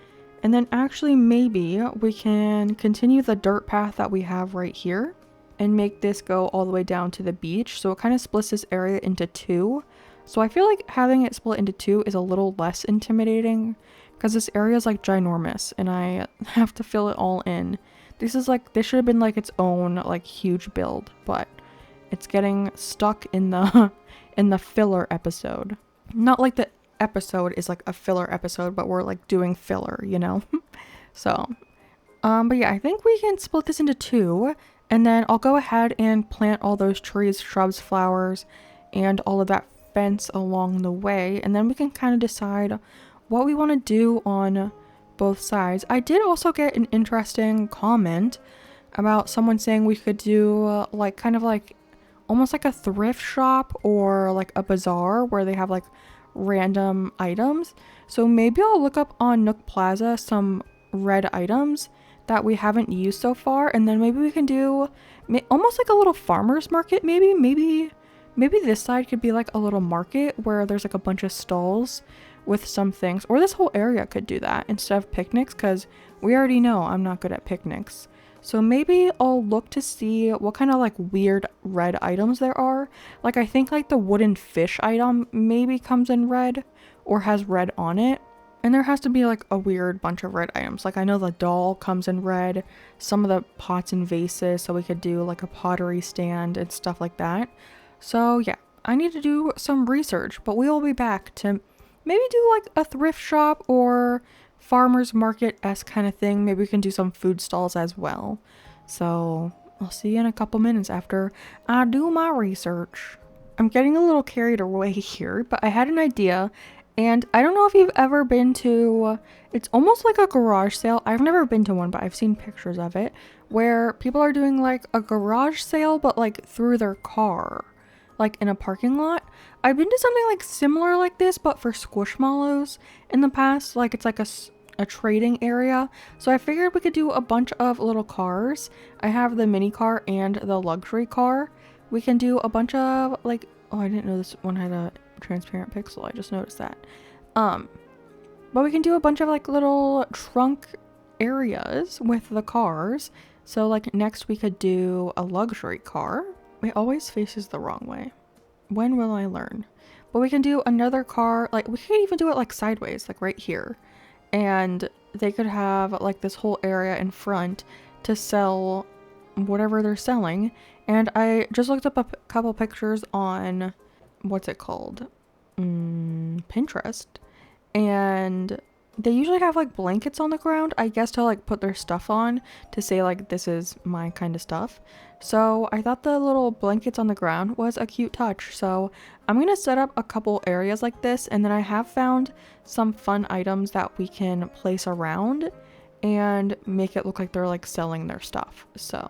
and then actually maybe we can continue the dirt path that we have right here and make this go all the way down to the beach, so it kind of splits this area into two. So I feel like having it split into two is a little less intimidating because this area is like ginormous and I have to fill it all in. This should have been like its own like huge build, but it's getting stuck in the filler episode. Not like the episode is like a filler episode, but we're like doing filler, you know? So, but yeah, I think we can split this into two, and then I'll go ahead and plant all those trees, shrubs, flowers, and all of that fence along the way, and then we can kind of decide what we want to do on both sides. I did also get an interesting comment about someone saying we could do like kind of like almost like a thrift shop or like a bazaar where they have like random items. So maybe I'll look up on Nook Plaza some red items that we haven't used so far, and then maybe we can do almost like a little farmer's market. Maybe this side could be like a little market where there's like a bunch of stalls with some things, or this whole area could do that instead of picnics, because we already know I'm not good at picnics. So maybe I'll look to see what kind of like weird red items there are. Like I think like the wooden fish item maybe comes in red or has red on it. And there has to be like a weird bunch of red items. Like I know the doll comes in red, some of the pots and vases, so we could do like a pottery stand and stuff like that. So yeah, I need to do some research, but we will be back to maybe do like a thrift shop or farmer's market-esque kind of thing. Maybe we can do some food stalls as well. So I'll see you in a couple minutes after I do my research. I'm getting a little carried away here, but I had an idea, and I don't know if you've ever been to, it's almost like a garage sale. I've never been to one, but I've seen pictures of it, where people are doing like a garage sale, but like through their car, like in a parking lot. I've been to something like similar like this, but for Squishmallows in the past. Like it's like a trading area. So I figured we could do a bunch of little cars. I have the mini car and the luxury car. We can do a bunch of like, oh, I didn't know this one had a transparent pixel. I just noticed that. But we can do a bunch of like little trunk areas with the cars. So like next we could do a luxury car. It always faces the wrong way. When will I learn? But we can do another car, like we could even do it like sideways, like right here. And they could have like this whole area in front to sell whatever they're selling. And I just looked up a couple pictures on, what's it called? Pinterest. And they usually have like blankets on the ground, I guess, to like put their stuff on to say like this is my kind of stuff. So I thought the little blankets on the ground was a cute touch. So I'm gonna set up a couple areas like this, and then I have found some fun items that we can place around and make it look like they're like selling their stuff. So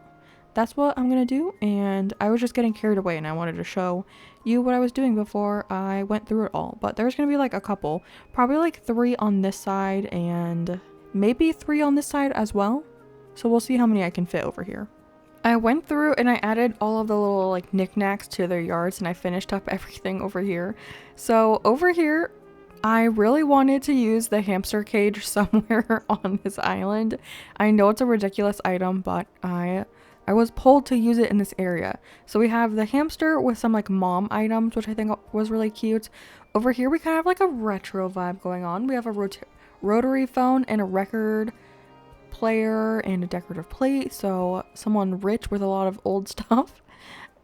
that's what I'm gonna do, and I was just getting carried away and I wanted to show you what I was doing before I went through it all. But there's gonna be like a couple, probably like 3 on this side and maybe 3 on this side as well. So we'll see how many I can fit over here. I went through and I added all of the little like knickknacks to their yards, and I finished up everything over here. So over here, I really wanted to use the hamster cage somewhere on this island. I know it's a ridiculous item, but I was pulled to use it in this area. So we have the hamster with some like mom items, which I think was really cute. Over here we kind of have like a retro vibe going on. We have a rotary phone and a record player and a decorative plate, so someone rich with a lot of old stuff.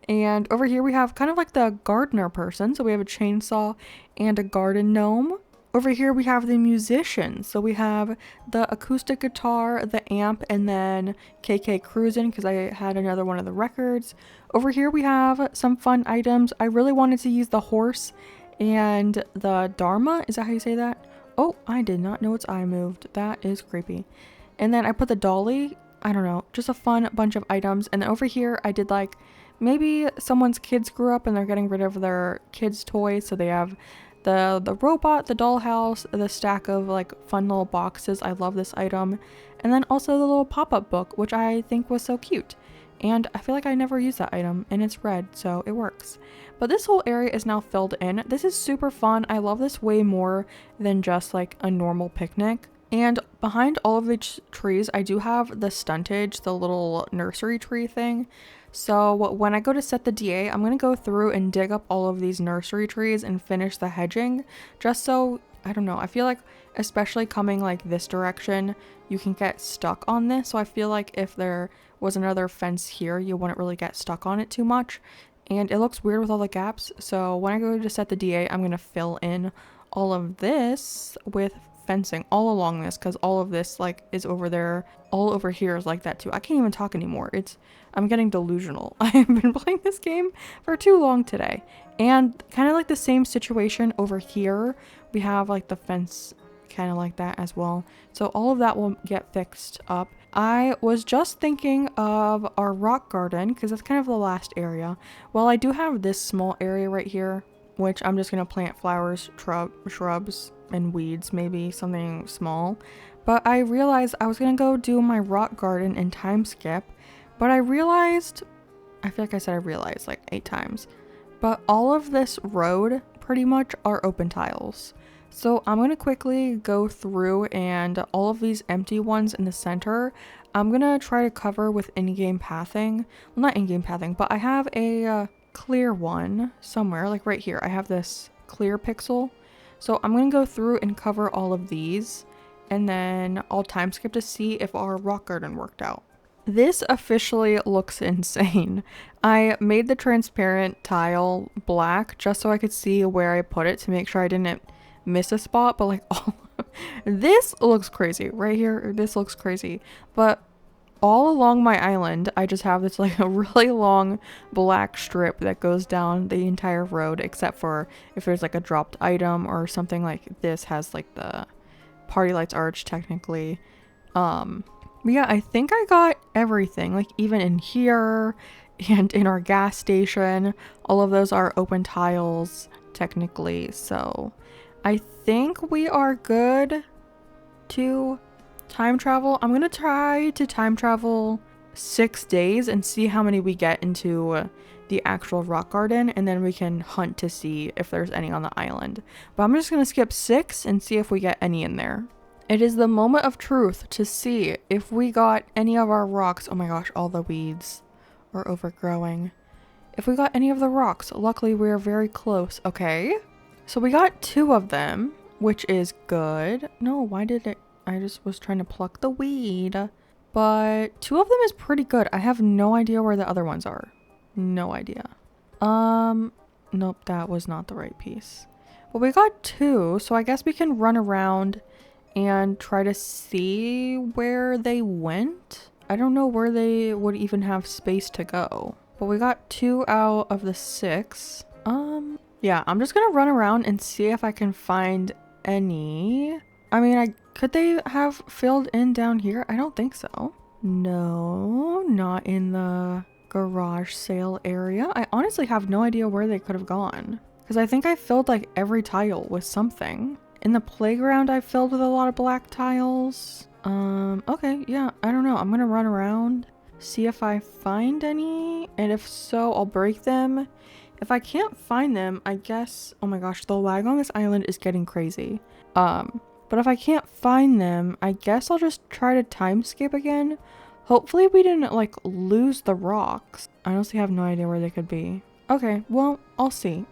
And over here we have kind of like the gardener person, so we have a chainsaw and a garden gnome. Over here we have the musician, so we have the acoustic guitar, the amp, and then KK Cruisin', because I had another one of the records. Over here we have some fun items. I really wanted to use the horse and the Dharma. Is that how you say that? Oh, I did not know its eye moved. That is creepy. And then I put the dolly. I don't know, just a fun bunch of items. And then over here I did like, maybe someone's kids grew up and they're getting rid of their kids' toys, so they have the robot, the dollhouse, the stack of like fun little boxes. I love this item. And then also the little pop-up book, which I think was so cute. And I feel like I never used that item, and it's red, so it works. But this whole area is now filled in. This is super fun. I love this way more than just like a normal picnic. And behind all of the trees, I do have the stuntage, the little nursery tree thing. So when I go to set the DA, I'm going to go through and dig up all of these nursery trees and finish the hedging. Just so, I don't know, I feel like especially coming like this direction, you can get stuck on this. So I feel like if there was another fence here, you wouldn't really get stuck on it too much. And it looks weird with all the gaps. So when I go to set the DA, I'm going to fill in all of this with fencing all along this, because all of this like is over there. All over here is like that too. I can't even talk anymore. I'm getting delusional. I've been playing this game for too long today. And kind of like the same situation over here, we have like the fence kind of like that as well. So all of that will get fixed up. I was just thinking of our rock garden, because that's kind of the last area. Well, I do have this small area right here, which I'm just going to plant flowers, shrubs, and weeds, maybe something small. But I realized I was going to go do my rock garden in time skip. But I realized, I feel like I said I realized like 8 times. But all of this road pretty much are open tiles. So I'm going to quickly go through, and all of these empty ones in the center, I'm gonna try to cover with in-game pathing. Well, not in-game pathing, but I have a clear one somewhere, like right here. I have this clear pixel. So I'm gonna go through and cover all of these, and then I'll time skip to see if our rock garden worked out. This officially looks insane. I made the transparent tile black just so I could see where I put it to make sure I didn't miss a spot, but like all this looks crazy right here. This looks crazy, but all along my island I just have this like a really long black strip that goes down the entire road, except for if there's like a dropped item or something. Like this has like the party lights arch technically. But yeah, I think I got everything, like even in here and in our gas station. All of those are open tiles technically, so I think we are good to time travel. I'm gonna try to time travel 6 days and see how many we get into the actual rock garden, and then we can hunt to see if there's any on the island. But I'm just gonna skip 6 and see if we get any in there. It is the moment of truth to see if we got any of our rocks. Oh my gosh, all the weeds are overgrowing. If we got any of the rocks, luckily we're very close. Okay, so we got 2 of them, which is good. No, why did it? I just was trying to pluck the weed. But 2 of them is pretty good. I have no idea where the other ones are. No idea. Nope, that was not the right piece. But we got 2, so I guess we can run around and try to see where they went. I don't know where they would even have space to go, but we got 2 out of the 6. Yeah, I'm just gonna run around and see if I can find any. I mean, could they have filled in down here? I don't think so. No, not in the garage sale area. I honestly have no idea where they could have gone, because I think I filled like every tile with something. In the playground, I filled with a lot of black tiles. Okay, yeah, I don't know. I'm gonna run around, see if I find any, and if so, I'll break them. If I can't find them, I guess, oh my gosh, the lag on this island is getting crazy. But if I can't find them, I guess I'll just try to time skip again. Hopefully we didn't like lose the rocks. I honestly have no idea where they could be. Okay, well, I'll see.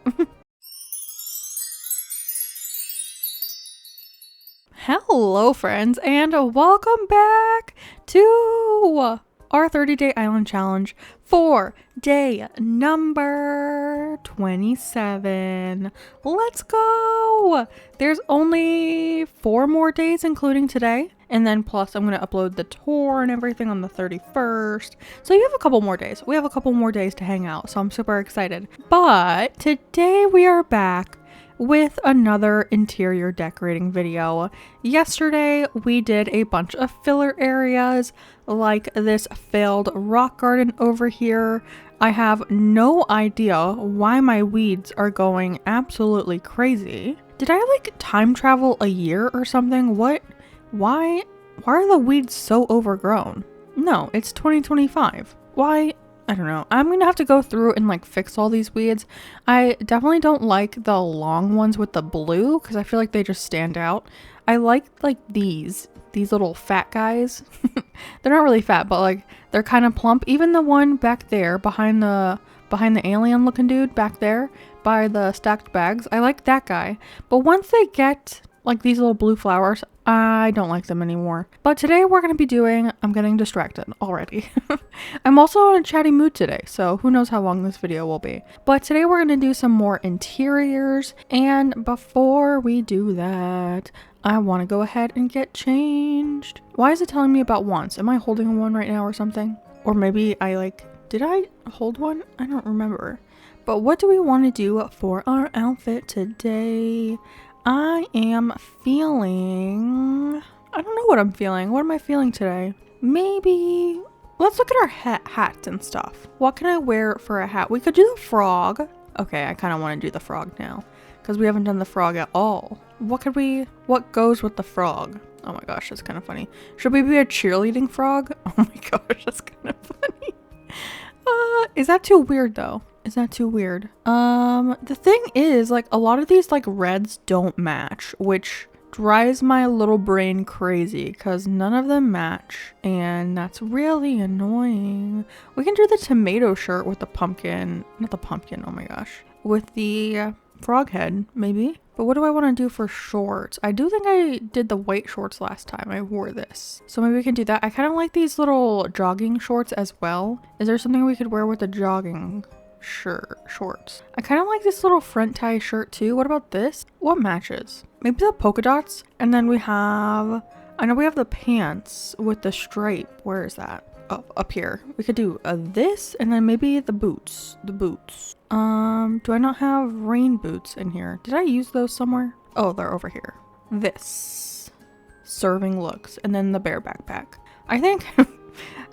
Hello friends, and welcome back to our 30-day island challenge for day number 27. Let's go! There's only 4 more days including today, and then plus I'm going to upload the tour and everything on the 31st. So you have a couple more days. We have a couple more days to hang out, so I'm super excited. But today we are back with another interior decorating video. Yesterday we did a bunch of filler areas like this failed rock garden over here. I have no idea why my weeds are going absolutely crazy. Did I like time travel a year or something? Why are the weeds so overgrown? No, it's 2025. Why? I don't know. I'm gonna have to go through and like fix all these weeds. I definitely don't like the long ones with the blue because I feel like they just stand out. I like these little fat guys. They're not really fat, but like they're kind of plump. Even the one back there behind the alien looking dude back there by the stacked bags, I like that guy. But once they get like these little blue flowers, I don't like them anymore. But today we're going to be doing, I'm getting distracted already. I'm also in a chatty mood today, so who knows how long this video will be. But today we're going to do some more interiors. And before we do that, I want to go ahead and get changed. Why is it telling me about wands? Am I holding one right now or something? Or maybe did I hold one? I don't remember. But what do we want to do for our outfit today? I am feeling, I don't know what I'm feeling. What am I feeling today? Maybe, let's look at our hats and stuff. What can I wear for a hat? We could do the frog. Okay, I kind of want to do the frog now because we haven't done the frog at all. What goes with the frog? Oh my gosh, that's kind of funny. Should we be a cheerleading frog? Oh my gosh, that's kind of funny. Is that too weird though? Is that too weird? The thing is, like, a lot of these like reds don't match, which drives my little brain crazy because none of them match, and that's really annoying. We can do the tomato shirt with the pumpkin, not the pumpkin, oh my gosh, with the frog head maybe. But what do I want to do for shorts? I do think I did the white shorts last time I wore this, so maybe we can do that. I kind of like these little jogging shorts as well. Is there something we could wear with the jogging shorts? I kind of like this little front tie shirt too. What about this? What matches? Maybe the polka dots. And then we have, I know we have the pants with the stripe. Where is that? Oh, up here. We could do this, and then maybe the boots. Do I not have rain boots in here? Did I use those somewhere? Oh, they're over here. This serving looks, and then the bear backpack. I think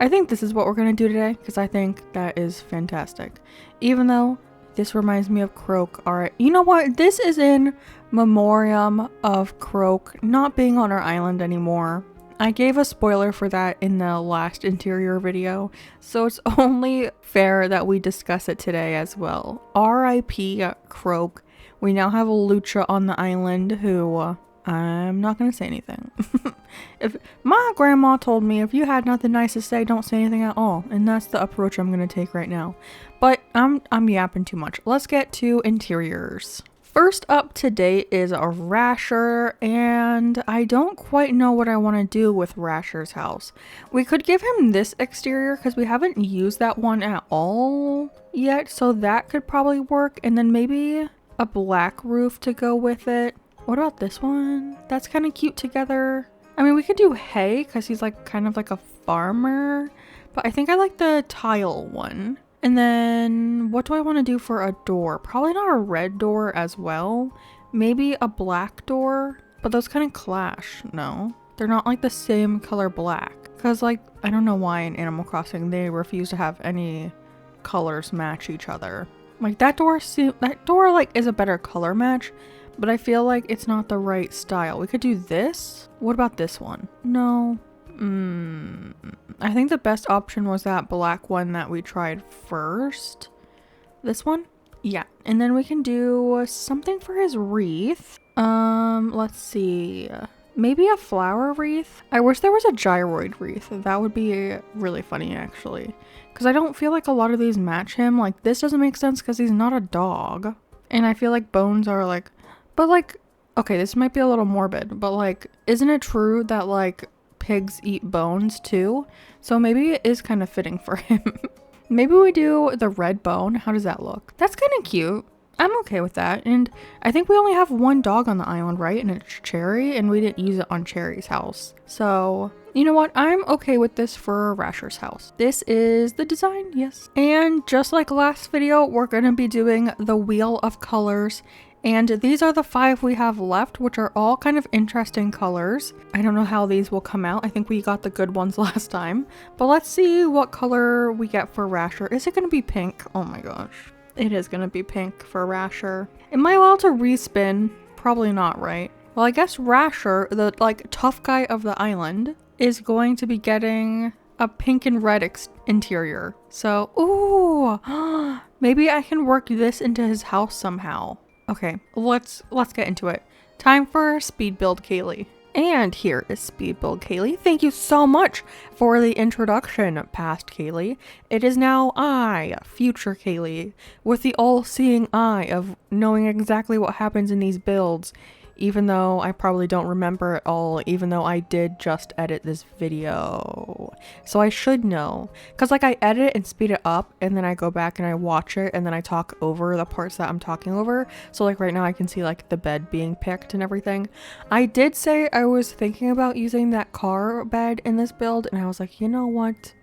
I think this is what we're gonna do today, because I think that is fantastic. Even though this reminds me of Croak. Alright, you know what? This is in memoriam of Croak not being on our island anymore. I gave a spoiler for that in the last interior video, so it's only fair that we discuss it today as well. R.I.P. Croak. We now have a Lucha on the island who, I'm not going to say anything. If my grandma told me if you had nothing nice to say, don't say anything at all, and that's the approach I'm going to take right now. But I'm yapping too much. Let's get to interiors. First up today is a Rasher, and I don't quite know what I want to do with Rasher's house. We could give him this exterior because we haven't used that one at all yet, so that could probably work, and then maybe a black roof to go with it. What about this one? That's kind of cute together. I mean, we could do hay because he's like kind of like a farmer, but I think I like the tile one. And then what do I want to do for a door? Probably not a red door as well. Maybe a black door, but those kind of clash. No, they're not like the same color black. Because like, I don't know why in Animal Crossing they refuse to have any colors match each other. Like that door like is a better color match, but I feel like it's not the right style. We could do this. What about this one? No. I think the best option was that black one that we tried first. This one? Yeah. And then we can do something for his wreath. Let's see. Maybe a flower wreath? I wish there was a gyroid wreath. That would be really funny actually. Because I don't feel like a lot of these match him. Like this doesn't make sense because he's not a dog. And I feel like bones are like, but like, okay, this might be a little morbid, but like, isn't it true that like pigs eat bones too? So maybe it is kind of fitting for him. Maybe we do the red bone. How does that look? That's kind of cute. I'm okay with that. And I think we only have one dog on the island, right? And it's Cherry, and we didn't use it on Cherry's house. So you know what? I'm okay with this for Rasher's house. This is the design, yes. And just like last video, we're going to be doing the wheel of colors. And these are the 5 we have left, which are all kind of interesting colors. I don't know how these will come out. I think we got the good ones last time. But let's see what color we get for Rasher. Is it going to be pink? Oh my gosh. It is going to be pink for Rasher. Am I allowed to respin? Probably not, right? Well, I guess Rasher, the like tough guy of the island, is going to be getting a pink and red interior. So, ooh, maybe I can work this into his house somehow. Okay, let's get into it. Time for Speed Build Kaylee. And here is Speed Build Kaylee. Thank you so much for the introduction, past Kaylee. It is now I, future Kaylee, with the all-seeing eye of knowing exactly what happens in these builds, even though I probably don't remember it all, even though I did just edit this video. So I should know. Because like I edit and speed it up, and then I go back and I watch it, and then I talk over the parts that I'm talking over. So like right now I can see like the bed being picked and everything. I did say I was thinking about using that car bed in this build, and I was like, you know what?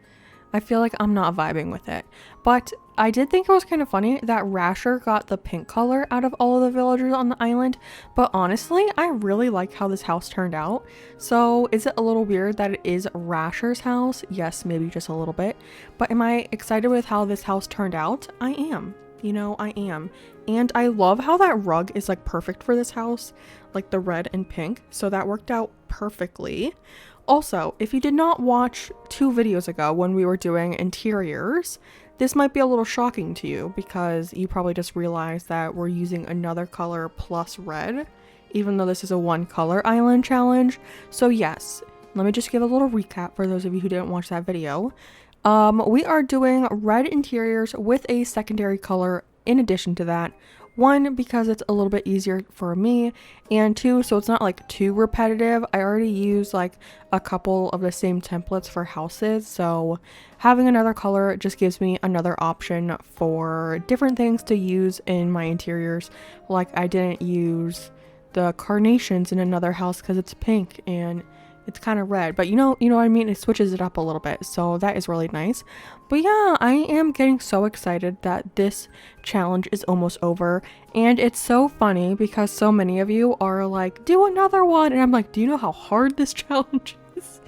I feel like I'm not vibing with it. But I did think it was kind of funny that Rasher got the pink color out of all of the villagers on the island. But honestly, I really like how this house turned out. So is it a little weird that it is Rasher's house? Yes, maybe just a little bit. But am I excited with how this house turned out? I am. You know, I am. And I love how that rug is like perfect for this house. Like the red and pink. So that worked out perfectly. Also, if you did not watch 2 videos ago when we were doing interiors, this might be a little shocking to you because you probably just realized that we're using another color plus red even though this is a one color island challenge. So yes, let me just give a little recap for those of you who didn't watch that video. We are doing red interiors with a secondary color in addition to that. One, because it's a little bit easier for me, and two, so it's not like too repetitive. I already use like a couple of the same templates for houses, so having another color just gives me another option for different things to use in my interiors. Like I didn't use the carnations in another house because it's pink and it's kind of red, but you know what I mean? It switches it up a little bit, so that is really nice. But yeah, I am getting so excited that this challenge is almost over, and it's so funny because so many of you are like, do another one, and I'm like, do you know how hard this challenge is?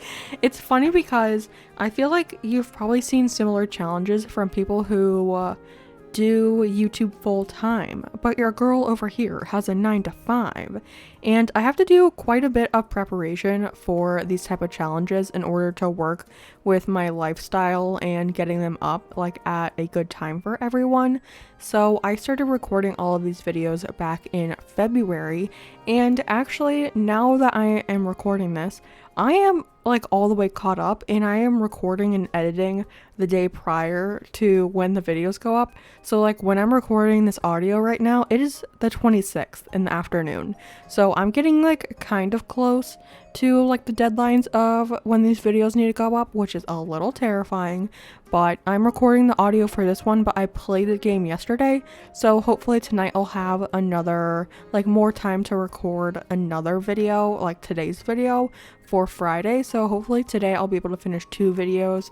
It's funny because I feel like you've probably seen similar challenges from people who do YouTube full time, but your girl over here has a 9 to 5, and I have to do quite a bit of preparation for these type of challenges in order to work with my lifestyle and getting them up like at a good time for everyone. So I started recording all of these videos back in February, and actually now that I am recording this, I am like all the way caught up, and I am recording and editing the day prior to when the videos go up. So like when I'm recording this audio right now, it is the 26th in the afternoon. So I'm getting like kind of close to like the deadlines of when these videos need to go up, which is a little terrifying. But I'm recording the audio for this one, but I played the game yesterday, so hopefully tonight I'll have another, like more time to record another video, like today's video for Friday. So hopefully today I'll be able to finish 2 videos,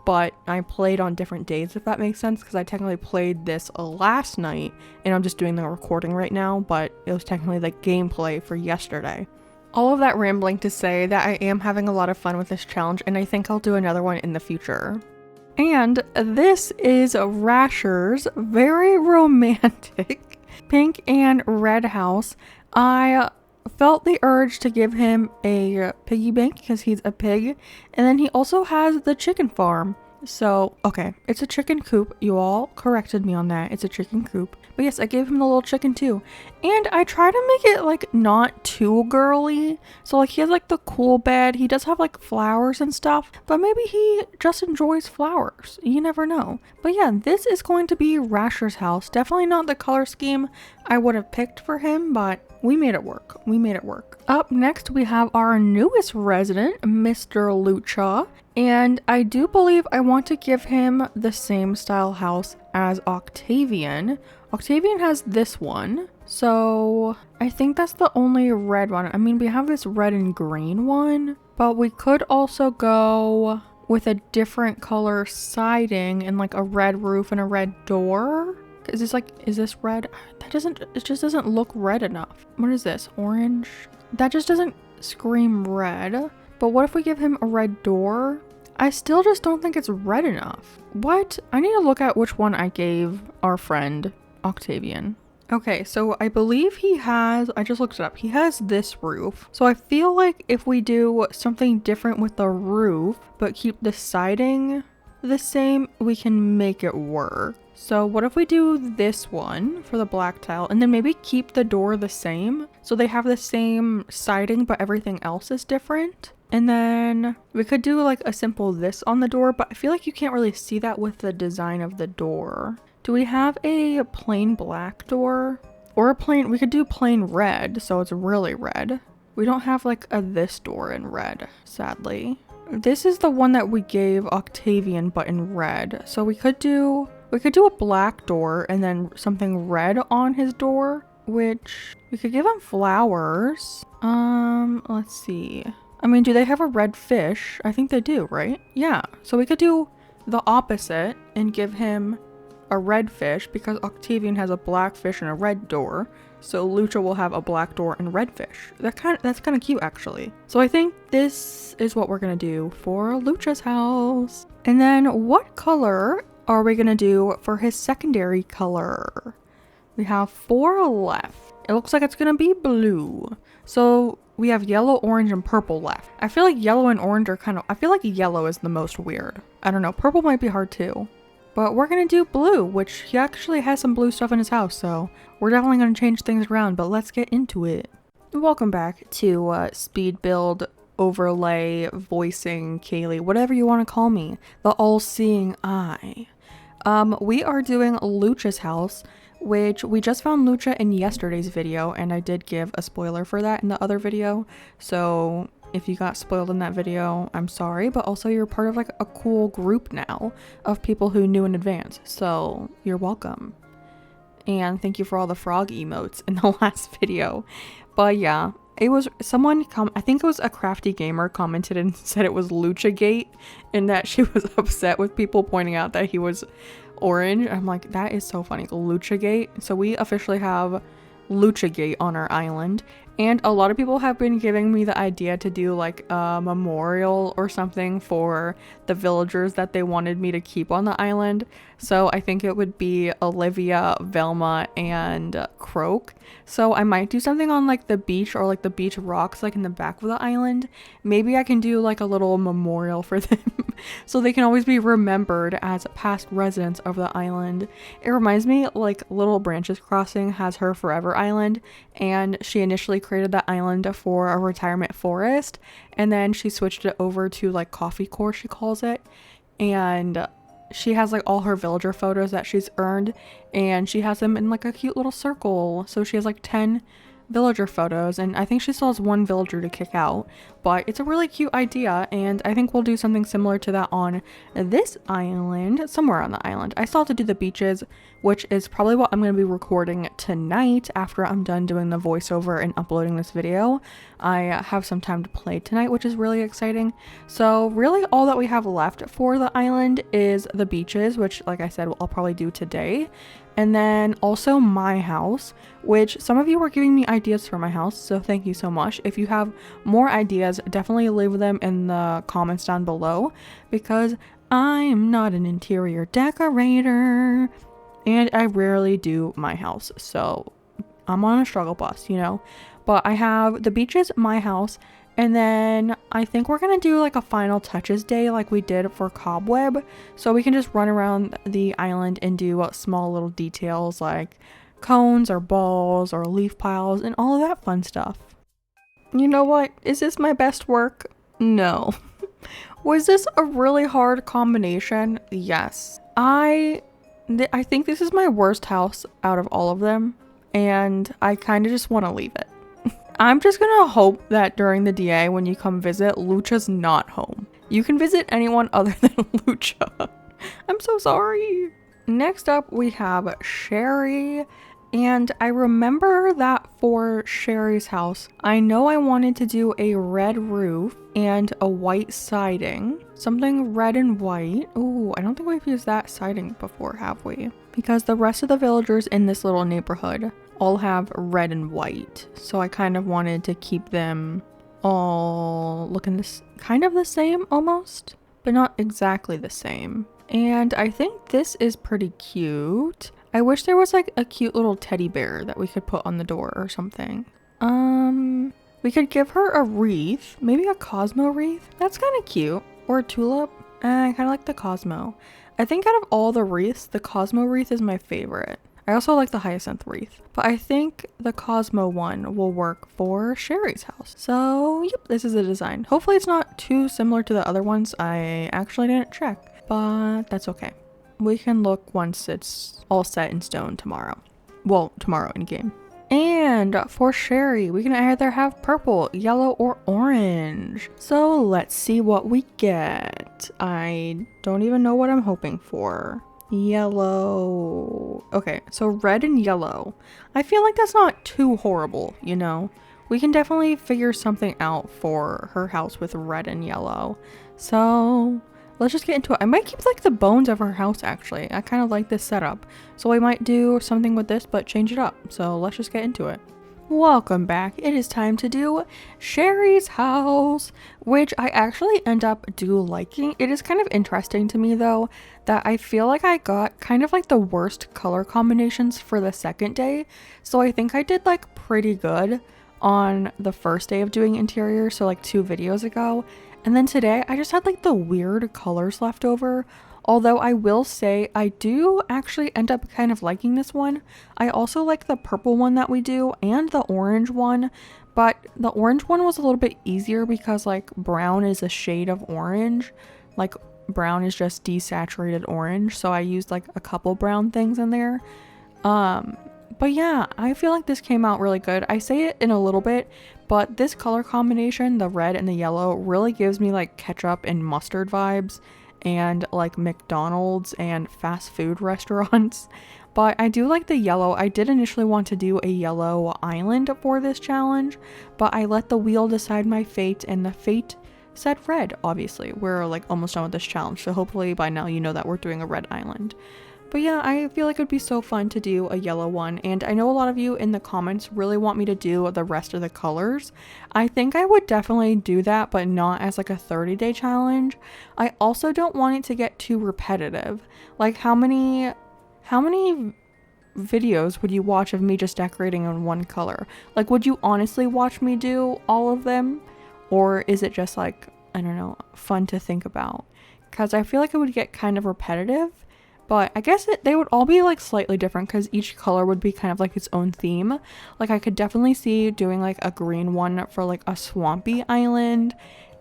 but I played on different days, if that makes sense, because I technically played this last night and I'm just doing the recording right now, but it was technically the gameplay for yesterday. All of that rambling to say that I am having a lot of fun with this challenge, and I think I'll do another one in the future. And this is Rasher's very romantic pink and red house. I felt the urge to give him a piggy bank because he's a pig, and then he also has the chicken farm. So, okay, it's a chicken coop. You all corrected me on that. It's a chicken coop. But yes, I gave him the little chicken too. And I try to make it like not too girly. So like he has like the cool bed. He does have like flowers and stuff, but maybe he just enjoys flowers. You never know. But yeah, this is going to be Rasher's house. Definitely not the color scheme I would have picked for him, but we made it work. We made it work. Up next, we have our newest resident, Mr. Lucha. And I do believe I want to give him the same style house as Octavian. Octavian has this one, so I think that's the only red one. I mean, we have this red and green one, but we could also go with a different color siding and like a red roof and a red door. Is this red? It just doesn't look red enough. What is this? Orange? That just doesn't scream red. But what if we give him a red door? I still just don't think it's red enough. What? I need to look at which one I gave our friend Octavian. Okay, so I believe he has, I just looked it up, he has this roof. So I feel like if we do something different with the roof, but keep the siding the same, we can make it work. So what if we do this one for the black tile, and then maybe keep the door the same? So they have the same siding, but everything else is different. And then we could do like a simple this on the door, but I feel like you can't really see that with the design of the door. Do we have a plain black door? Or we could do plain red, so it's really red. We don't have like a this door in red, sadly. This is the one that we gave Octavian, but in red. So we could do a black door and then something red on his door, which we could give him flowers. Let's see. I mean, do they have a red fish? I think they do, right? Yeah. So we could do the opposite and give him a red fish because Octavian has a black fish and a red door. So Lucha will have a black door and red fish. That's kind of cute, actually. So I think this is what we're gonna do for Lucha's house. And then what color are we gonna do for his secondary color? We have 4 left. It looks like it's gonna be blue. So we have yellow, orange, and purple left. I feel like yellow and orange are I feel like yellow is the most weird. I don't know, purple might be hard too. But we're gonna do blue, which he actually has some blue stuff in his house, so we're definitely gonna change things around, but let's get into it. Welcome back to Speed Build, Overlay, Voicing, Kaylee, whatever you want to call me, the all-seeing eye. We are doing Lucha's house, which we just found Lucha in yesterday's video, and I did give a spoiler for that in the other video, so if you got spoiled in that video, I'm sorry, but also you're part of like a cool group now of people who knew in advance, so you're welcome. And thank you for all the frog emotes in the last video. But yeah, it was someone I think it was a crafty gamer commented and said it was Luchagate, and that she was upset with people pointing out that he was orange. I'm like, that is so funny, Luchagate. So we officially have Luchagate on our island, and a lot of people have been giving me the idea to do like a memorial or something for the villagers that they wanted me to keep on the island. So I think it would be Olivia, Velma, and Croak. So I might do something on like the beach or like the beach rocks like in the back of the island. Maybe I can do like a little memorial for them so they can always be remembered as past residents of the island. It reminds me like Little Branches Crossing has her Forever Island, and she initially created that island for a retirement forest, and then she switched it over to like Coffee Core, she calls it, and she has like all her villager photos that she's earned, and she has them in like a cute little circle. So she has like 10 villager photos, and I think she still has one villager to kick out, but it's a really cute idea, and I think we'll do something similar to that on this island, somewhere on the island. I still have to do the beaches, which is probably what I'm going to be recording tonight after I'm done doing the voiceover and uploading this video. I have some time to play tonight, which is really exciting. So really all that we have left for the island is the beaches, which like I said, I'll probably do today. And then also my house, which some of you were giving me ideas for my house, so thank you so much. If you have more ideas, definitely leave them in the comments down below, because I'm not an interior decorator and I rarely do my house, so I'm on a struggle bus, you know. But I have the beaches, my house, and then I think we're gonna do like a final touches day like we did for Cobweb, so we can just run around the island and do small little details like cones or balls or leaf piles and all of that fun stuff. You know what? Is this my best work? No. Was this a really hard combination? Yes. I think this is my worst house out of all of them, and I kind of just want to leave it. I'm just gonna hope that during the DA when you come visit, Lucha's not home. You can visit anyone other than Lucha. I'm so sorry. Next up we have Sherry, and I remember that for Sherry's house, I know I wanted to do a red roof and a white siding. Something red and white. Ooh, I don't think we've used that siding before, have we? Because the rest of the villagers in this little neighborhood all have red and white, so I kind of wanted to keep them all looking this kind of the same almost, but not exactly the same. And I think this is pretty cute. I wish there was like a cute little teddy bear that we could put on the door or something. We could give her a wreath, maybe a Cosmo wreath. That's kind of cute. Or a tulip. I kind of like the Cosmo. I think out of all the wreaths, the Cosmo wreath is my favorite. I also like the hyacinth wreath, but I think the Cosmo one will work for Sherry's house. So yep, this is the design. Hopefully it's not too similar to the other ones. I actually didn't check, but that's okay. We can look once it's all set in stone tomorrow. Well, tomorrow in game. And for Sherry, we can either have purple, yellow, or orange. So let's see what we get. I don't even know what I'm hoping for. Yellow. Okay, so red and yellow. I feel like that's not too horrible, you know? We can definitely figure something out for her house with red and yellow. So let's just get into it. I might keep like the bones of her house actually. I kind of like this setup. So I might do something with this but change it up. So let's just get into it. Welcome back. It is time to do Sherry's house, which I actually end up liking. It is kind of interesting to me though that I feel like I got kind of like the worst color combinations for the second day. So I think I did like pretty good on the first day of doing interior, so like 2 videos ago. And then today I just had like the weird colors left over Although I will say I do actually end up kind of liking this one. I also like the purple one that we do and the orange one, but the orange one was a little bit easier because like brown is a shade of orange. Like brown is just desaturated orange, so I used like a couple brown things in there. But yeah, I feel like this came out really good. I say it in a little bit, but this color combination, the red and the yellow, really gives me like ketchup and mustard vibes and like McDonald's and fast food restaurants. But I do like the yellow. I did initially want to do a yellow island for this challenge, but I let the wheel decide my fate, and the fate said red. Obviously, we're like almost done with this challenge, so hopefully by now you know that we're doing a red island. But yeah, I feel like it would be so fun to do a yellow one, and I know a lot of you in the comments really want me to do the rest of the colors. I think I would definitely do that, but not as like a 30-day challenge. I also don't want it to get too repetitive. Like how many videos would you watch of me just decorating in one color? Like, would you honestly watch me do all of them? Or is it just like, I don't know, fun to think about? Because I feel like it would get kind of repetitive. But I guess they would all be like slightly different because each color would be kind of like its own theme. Like I could definitely see doing like a green one for like a swampy island.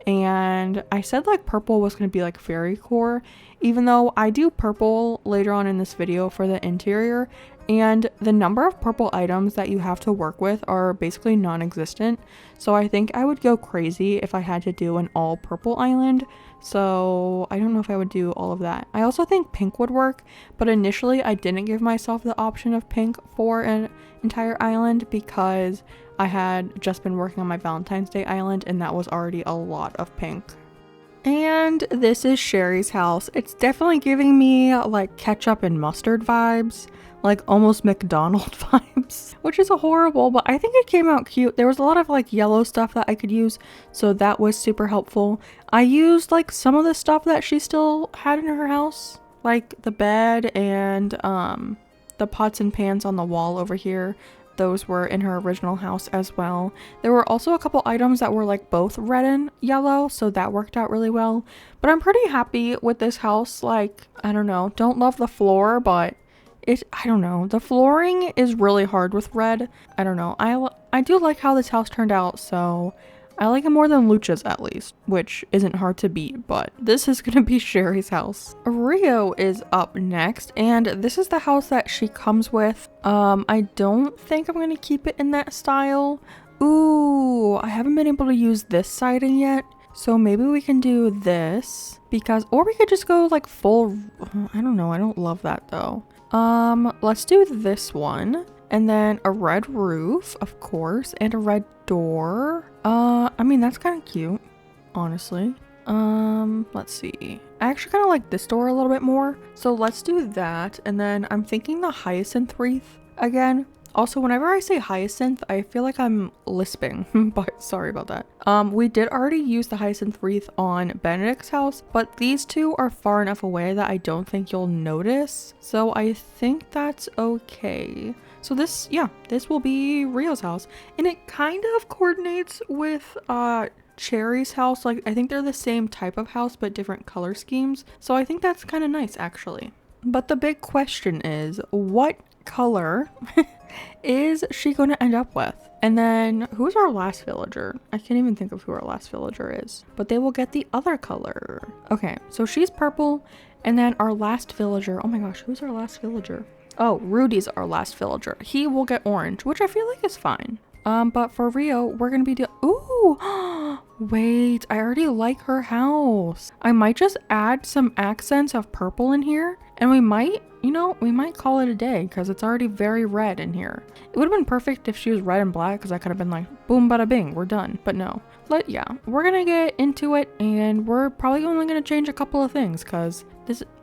And I said like purple was going to be like fairy core, even though I do purple later on in this video for the interior. And the number of purple items that you have to work with are basically non-existent. So I think I would go crazy if I had to do an all purple island. So I don't know if I would do all of that. I also think pink would work, but initially I didn't give myself the option of pink for an entire island because I had just been working on my Valentine's Day island and that was already a lot of pink. And this is Sherry's house. It's definitely giving me like ketchup and mustard vibes, like almost McDonald's vibes, which is horrible, but I think it came out cute. There was a lot of like yellow stuff that I could use, so that was super helpful. I used like some of the stuff that she still had in her house, like the bed and the pots and pans on the wall over here. Those were in her original house as well. There were also a couple items that were like both red and yellow, so that worked out really well. But I'm pretty happy with this house. Like, I don't know, don't love the floor, but I don't know, the flooring is really hard with red. I don't know, I do like how this house turned out, so I like it more than Lucha's at least, which isn't hard to beat, but this is gonna be Sherry's house. Rio is up next, and this is the house that she comes with. I don't think I'm gonna keep it in that style. Ooh, I haven't been able to use this siding yet, so maybe we can do this, or we could just go like full, I don't know, I don't love that though. Let's do this one. And then a red roof, of course, and a red door. I mean, that's kind of cute, honestly. Let's see. I actually kind of like this door a little bit more. So let's do that. And then I'm thinking the hyacinth wreath again. Also, whenever I say hyacinth, I feel like I'm lisping, but sorry about that. We did already use the hyacinth wreath on Benedict's house, but these two are far enough away that I don't think you'll notice. So I think that's okay. So this will be Rio's house, and it kind of coordinates with Cherry's house. Like, I think they're the same type of house, but different color schemes. So I think that's kind of nice, actually. But the big question is, what color is she going to end up with? And then who's our last villager? I can't even think of who our last villager is, but they will get the other color. Okay, so she's purple, and then our last villager, oh my gosh, who's our last villager? Oh, Rudy's our last villager. He will get orange, which I feel like is fine. But for Rio, we're gonna be ooh, wait, I already like her house. I might just add some accents of purple in here, and we might call it a day because it's already very red in here. It would have been perfect if she was red and black because I could have been like, boom, bada bing, we're done. But no, yeah, we're gonna get into it, and we're probably only gonna change a couple of things because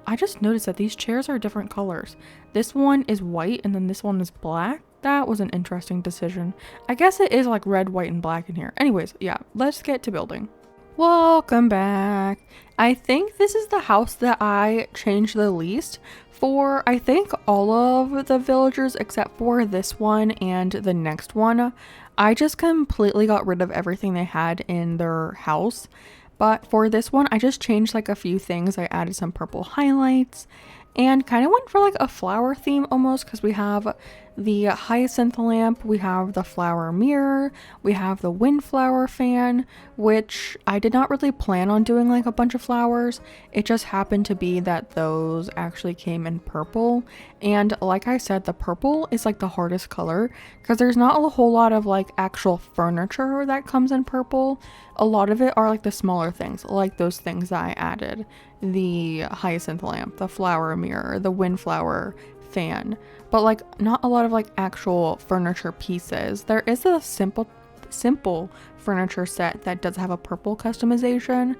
I just noticed that these chairs are different colors. This one is white and then this one is black. That was an interesting decision. I guess it is like red, white, and black in here. Anyways, yeah, let's get to building. Welcome back. I think this is the house that I changed the least for, I think, all of the villagers except for this one and the next one. I just completely got rid of everything they had in their house. But for this one, I just changed like a few things. I added some purple highlights and kind of went for like a flower theme almost, because we have the hyacinth lamp, we have the flower mirror, we have the windflower fan, which I did not really plan on doing like a bunch of flowers. It just happened to be that those actually came in purple. And like I said, the purple is like the hardest color because there's not a whole lot of like actual furniture that comes in purple. A lot of it are like the smaller things, like those things that I added. The hyacinth lamp, the flower mirror, the windflower fan, but like not a lot of like actual furniture pieces. There is a simple furniture set that does have a purple customization,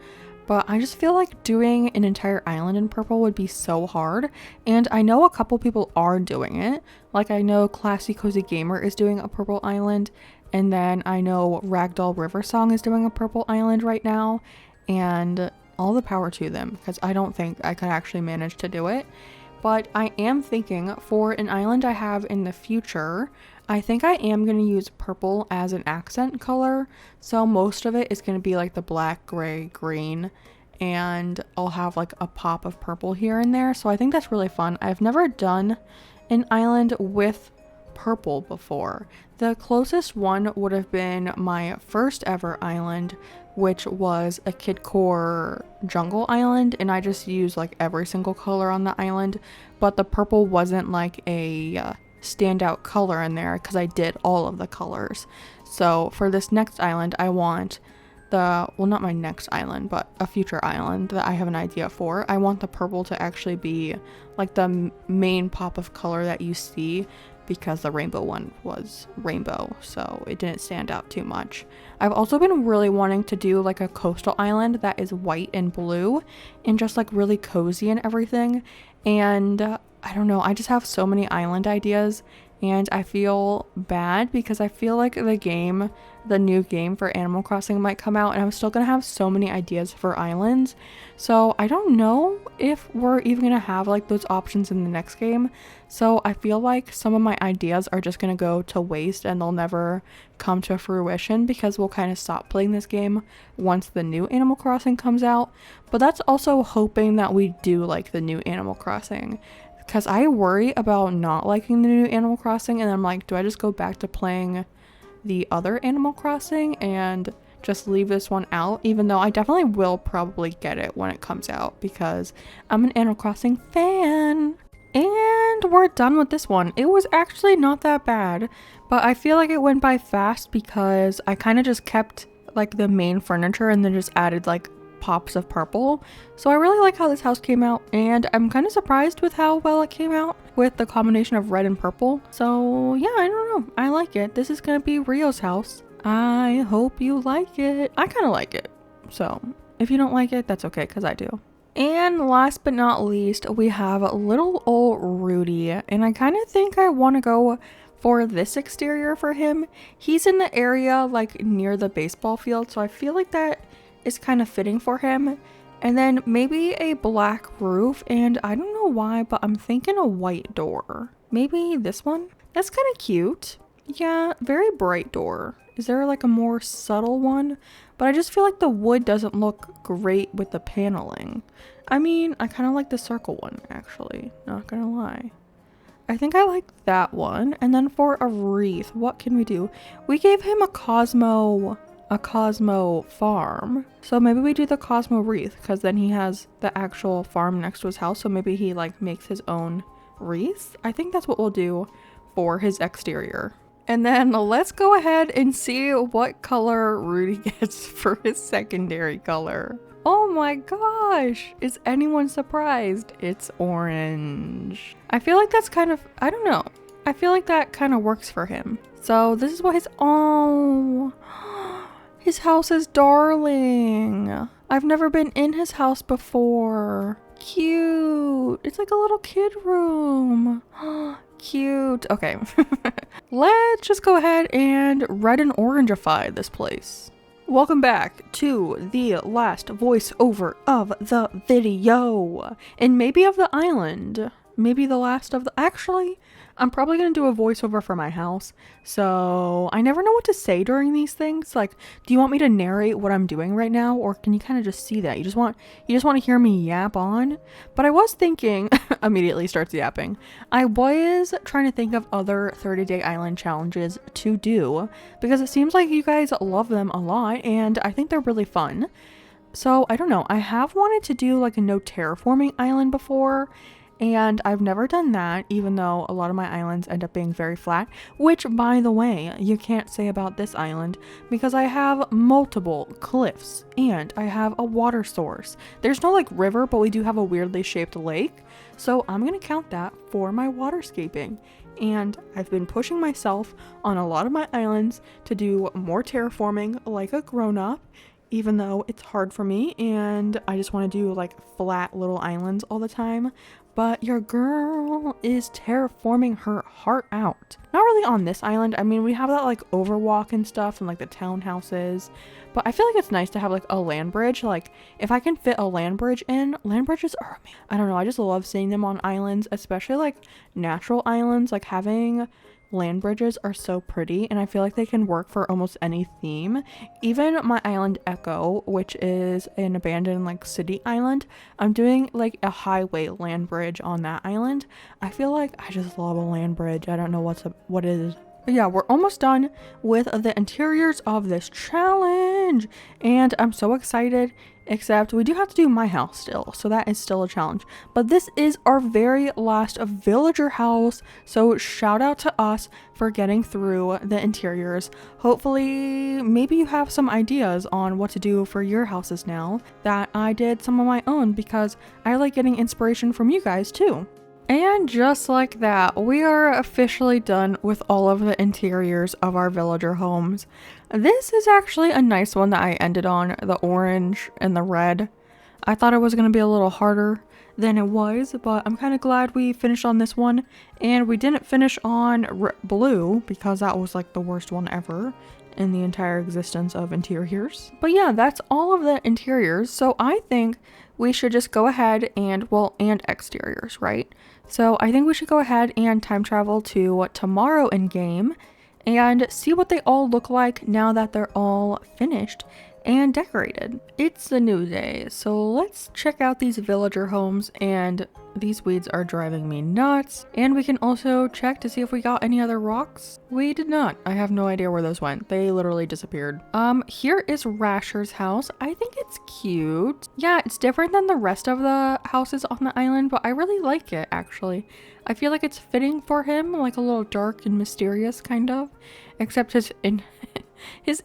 but I just feel like doing an entire island in purple would be so hard. And I know a couple people are doing it. Like I know Classy Cozy Gamer is doing a purple island, and then I know Ragdoll River Song is doing a purple island right now, and all the power to them, because I don't think I could actually manage to do it. But I am thinking for an island I have in the future, I think I am going to use purple as an accent color. So most of it is going to be like the black, gray, green, and I'll have like a pop of purple here and there. So I think that's really fun. I've never done an island with purple before. The closest one would have been my first ever island, which was a Kidcore jungle island, and I just used like every single color on the island, but the purple wasn't like a standout color in there because I did all of the colors. So for this next island, I want well, not my next island, but a future island that I have an idea for. I want the purple to actually be like the main pop of color that you see, because the rainbow one was rainbow, so it didn't stand out too much. I've also been really wanting to do like a coastal island that is white and blue and just like really cozy and everything. And I don't know, I just have so many island ideas, and I feel bad because I feel like the new game for Animal Crossing might come out and I'm still gonna have so many ideas for islands. So I don't know if we're even gonna have like those options in the next game. So I feel like some of my ideas are just gonna go to waste and they'll never come to fruition because we'll kind of stop playing this game once the new Animal Crossing comes out. But that's also hoping that we do like the new Animal Crossing, because I worry about not liking the new Animal Crossing and I'm like, do I just go back to playing the other Animal Crossing and just leave this one out? Even though I definitely will probably get it when it comes out because I'm an Animal Crossing fan. And we're done with this one. It was actually not that bad, but I feel like it went by fast because I kind of just kept like the main furniture and then just added like pops of purple. So I really like how this house came out, and I'm kind of surprised with how well it came out with the combination of red and purple. So yeah, I don't know, I like it. This is gonna be Rio's house. I hope you like it. I kind of like it, so if you don't like it, that's okay, because I do. And last but not least, we have little old Rudy, and I kind of think I want to go for this exterior for him. He's in the area like near the baseball field, so I feel like that is kind of fitting for him. And then maybe a black roof, and I don't know why, but I'm thinking a white door. Maybe this one? That's kind of cute. Yeah, very bright door. Is there like a more subtle one? But I just feel like the wood doesn't look great with the paneling. I mean, I kind of like the circle one, actually, not gonna lie. I think I like that one. And then for a wreath, what can we do? We gave him a Cosmo farm. So maybe we do the Cosmo wreath, because then he has the actual farm next to his house. So maybe he like makes his own wreath. I think that's what we'll do for his exterior. And then let's go ahead and see what color Rudy gets for his secondary color. Oh my gosh, is anyone surprised? It's orange. I feel like that's kind of, I don't know, I feel like that kind of works for him. So this is what his house is darling. I've never been in his house before. Cute. It's like a little kid room. Cute. Okay. Let's just go ahead and red and orangeify this place. Welcome back to the last voiceover of the video, and maybe of the island. Maybe the last of the, actually, I'm probably going to do a voiceover for my house. So I never know what to say during these things. Like, do you want me to narrate what I'm doing right now? Or can you kind of just see that? You just want to hear me yap on? But I was thinking, immediately starts yapping. I was trying to think of other 30-day island challenges to do because it seems like you guys love them a lot and I think they're really fun. So I don't know. I have wanted to do like a no terraforming island before. And I've never done that, even though a lot of my islands end up being very flat, which, by the way, you can't say about this island because I have multiple cliffs and I have a water source. There's no like river, but we do have a weirdly shaped lake. So I'm going to count that for my waterscaping. And I've been pushing myself on a lot of my islands to do more terraforming like a grown-up, even though it's hard for me and I just want to do like flat little islands all the time. But your girl is terraforming her heart out. Not really on this island. I mean, we have that like overwalk and stuff and like the townhouses. But I feel like it's nice to have like a land bridge. Like if I can fit a land bridge in, land bridges are, I don't know, I just love seeing them on islands, especially like natural islands. Like having land bridges are so pretty and I feel like they can work for almost any theme. Even my island Echo, which is an abandoned like city island, I'm doing like a highway land bridge on that island. I feel like I just love a land bridge. I don't know what it is. But yeah, we're almost done with the interiors of this challenge and I'm so excited. Except we do have to do my house still, so that is still a challenge. But this is our very last villager house, so shout out to us for getting through the interiors. Hopefully, maybe you have some ideas on what to do for your houses now that I did some of my own because I like getting inspiration from you guys too. And just like that, we are officially done with all of the interiors of our villager homes. This is actually a nice one that I ended on, the orange and the red. I thought it was going to be a little harder than it was, but I'm kind of glad we finished on this one. And we didn't finish on blue because that was like the worst one ever in the entire existence of interiors. But yeah, that's all of the interiors. So I think we should just go ahead and, and exteriors, right? So I think we should go ahead and time travel to tomorrow in game and see what they all look like now that they're all finished and decorated. It's a new day, so let's check out these villager homes, and these weeds are driving me nuts. And we can also check to see if we got any other rocks. We did not. I have no idea where those went. They literally disappeared. Here is Rasher's house. I think it's cute. Yeah, it's different than the rest of the houses on the island, but I really like it actually. I feel like it's fitting for him, like a little dark and mysterious kind of, except his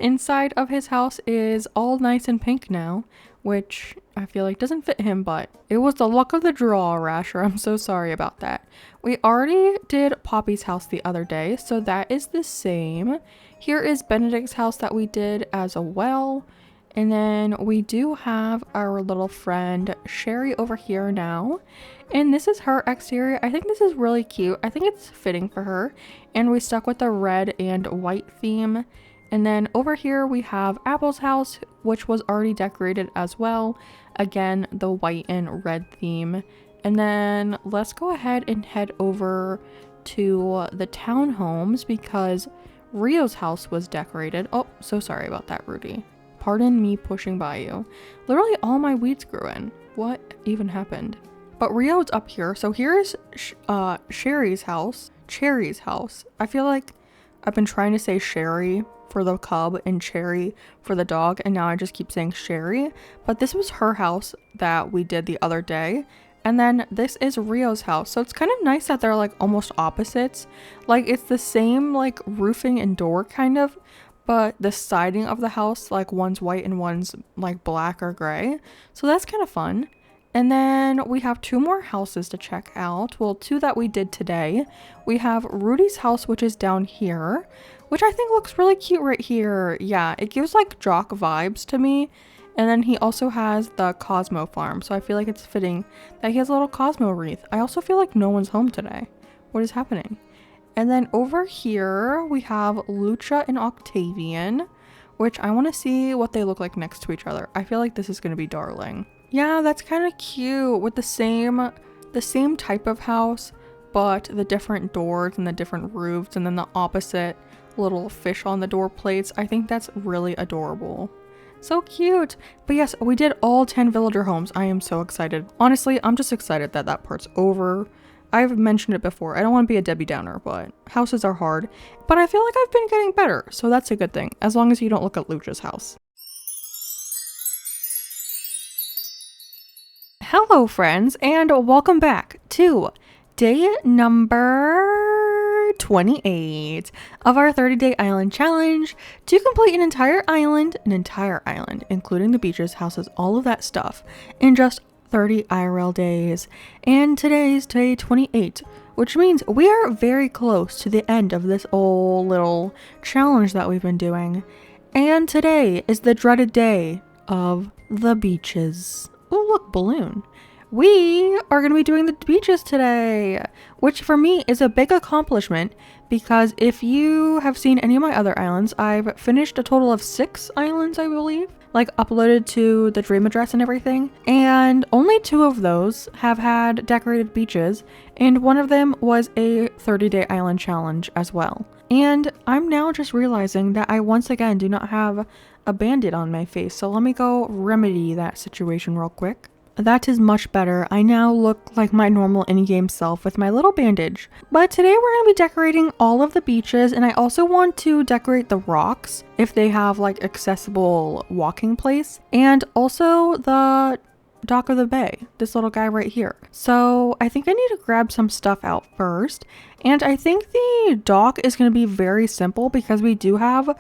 inside of his house is all nice and pink now, which I feel like doesn't fit him, but it was the luck of the draw, Rasher. I'm so sorry about that. We already did Poppy's house the other day, so that is the same. Here is Benedict's house that we did as well. And then we do have our little friend Sherry over here now. And this is her exterior. I think this is really cute. I think it's fitting for her. And we stuck with the red and white theme. And then over here we have Apple's house, which was already decorated as well. Again, the white and red theme. And then let's go ahead and head over to the townhomes because Rio's house was decorated. Oh, so sorry about that, Rudy. Pardon me pushing by you. Literally all my weeds grew in. What even happened? But Rio's up here. So here's Sherry's house. Cherry's house. I feel like I've been trying to say Sherry for the cub and Cherry for the dog, and now I just keep saying Sherry. But this was her house that we did the other day. And then this is Rio's house. So it's kind of nice that they're like almost opposites. Like it's the same like roofing and door kind of, but the siding of the house, like one's white and one's like black or gray. So that's kind of fun. And then we have two more houses to check out. Well, two that we did today. We have Rudy's house, which is down here, which I think looks really cute right here. Yeah, it gives like Jock vibes to me. And then he also has the Cosmo farm. So I feel like it's fitting that he has a little Cosmo wreath. I also feel like no one's home today. What is happening? And then over here we have Lucha and Octavian, which I want to see what they look like next to each other. I feel like this is going to be darling. Yeah, that's kind of cute with the same type of house, but the different doors and the different roofs and then the opposite little fish on the door plates, I think that's really adorable. So cute. But yes, we did all 10 villager homes. I am so excited. Honestly, I'm just excited that that part's over. I've mentioned it before. I don't want to be a Debbie Downer, but houses are hard. But I feel like I've been getting better, so that's a good thing, as long as you don't look at Lucha's house. Hello friends, and welcome back to day number 28 of our 30-day island challenge to complete an entire island, including the beaches, houses, all of that stuff, in just 30 IRL days. And today's day 28, which means we are very close to the end of this whole little challenge that we've been doing. And today is the dreaded day of the beaches. Oh, look, balloon. We are going to be doing the beaches today, which for me is a big accomplishment because if you have seen any of my other islands, I've finished a total of 6 islands, I believe, like uploaded to the dream address and everything. And only 2 of those have had decorated beaches, and one of them was a 30-day island challenge as well. And I'm now just realizing that I once again do not have a band-aid on my face, so let me go remedy that situation real quick. That is much better. I now look like my normal in-game self with my little bandage. But today we're going to be decorating all of the beaches, and I also want to decorate the rocks if they have like accessible walking place, and also the dock of the bay, this little guy right here. So I think I need to grab some stuff out first, and I think the dock is going to be very simple because we do have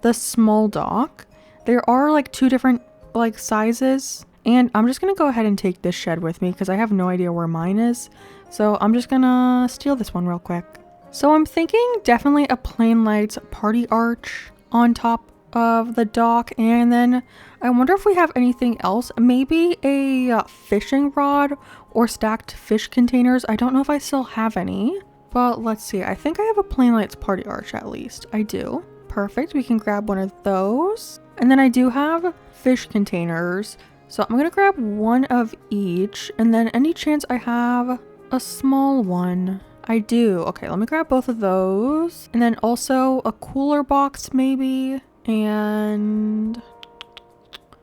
the small dock. There are like 2 different like sizes, and I'm just gonna go ahead and take this shed with me because I have no idea where mine is. So I'm just gonna steal this one real quick. So I'm thinking definitely a plain lights party arch on top of the dock, and then I wonder if we have anything else. Maybe a fishing rod or stacked fish containers. I don't know if I still have any, but let's see. I think I have a plain lights party arch at least. I do. Perfect. We can grab one of those. And then I do have fish containers. So I'm going to grab one of each. And then any chance I have a small one? I do. Okay, let me grab both of those. And then also a cooler box maybe. And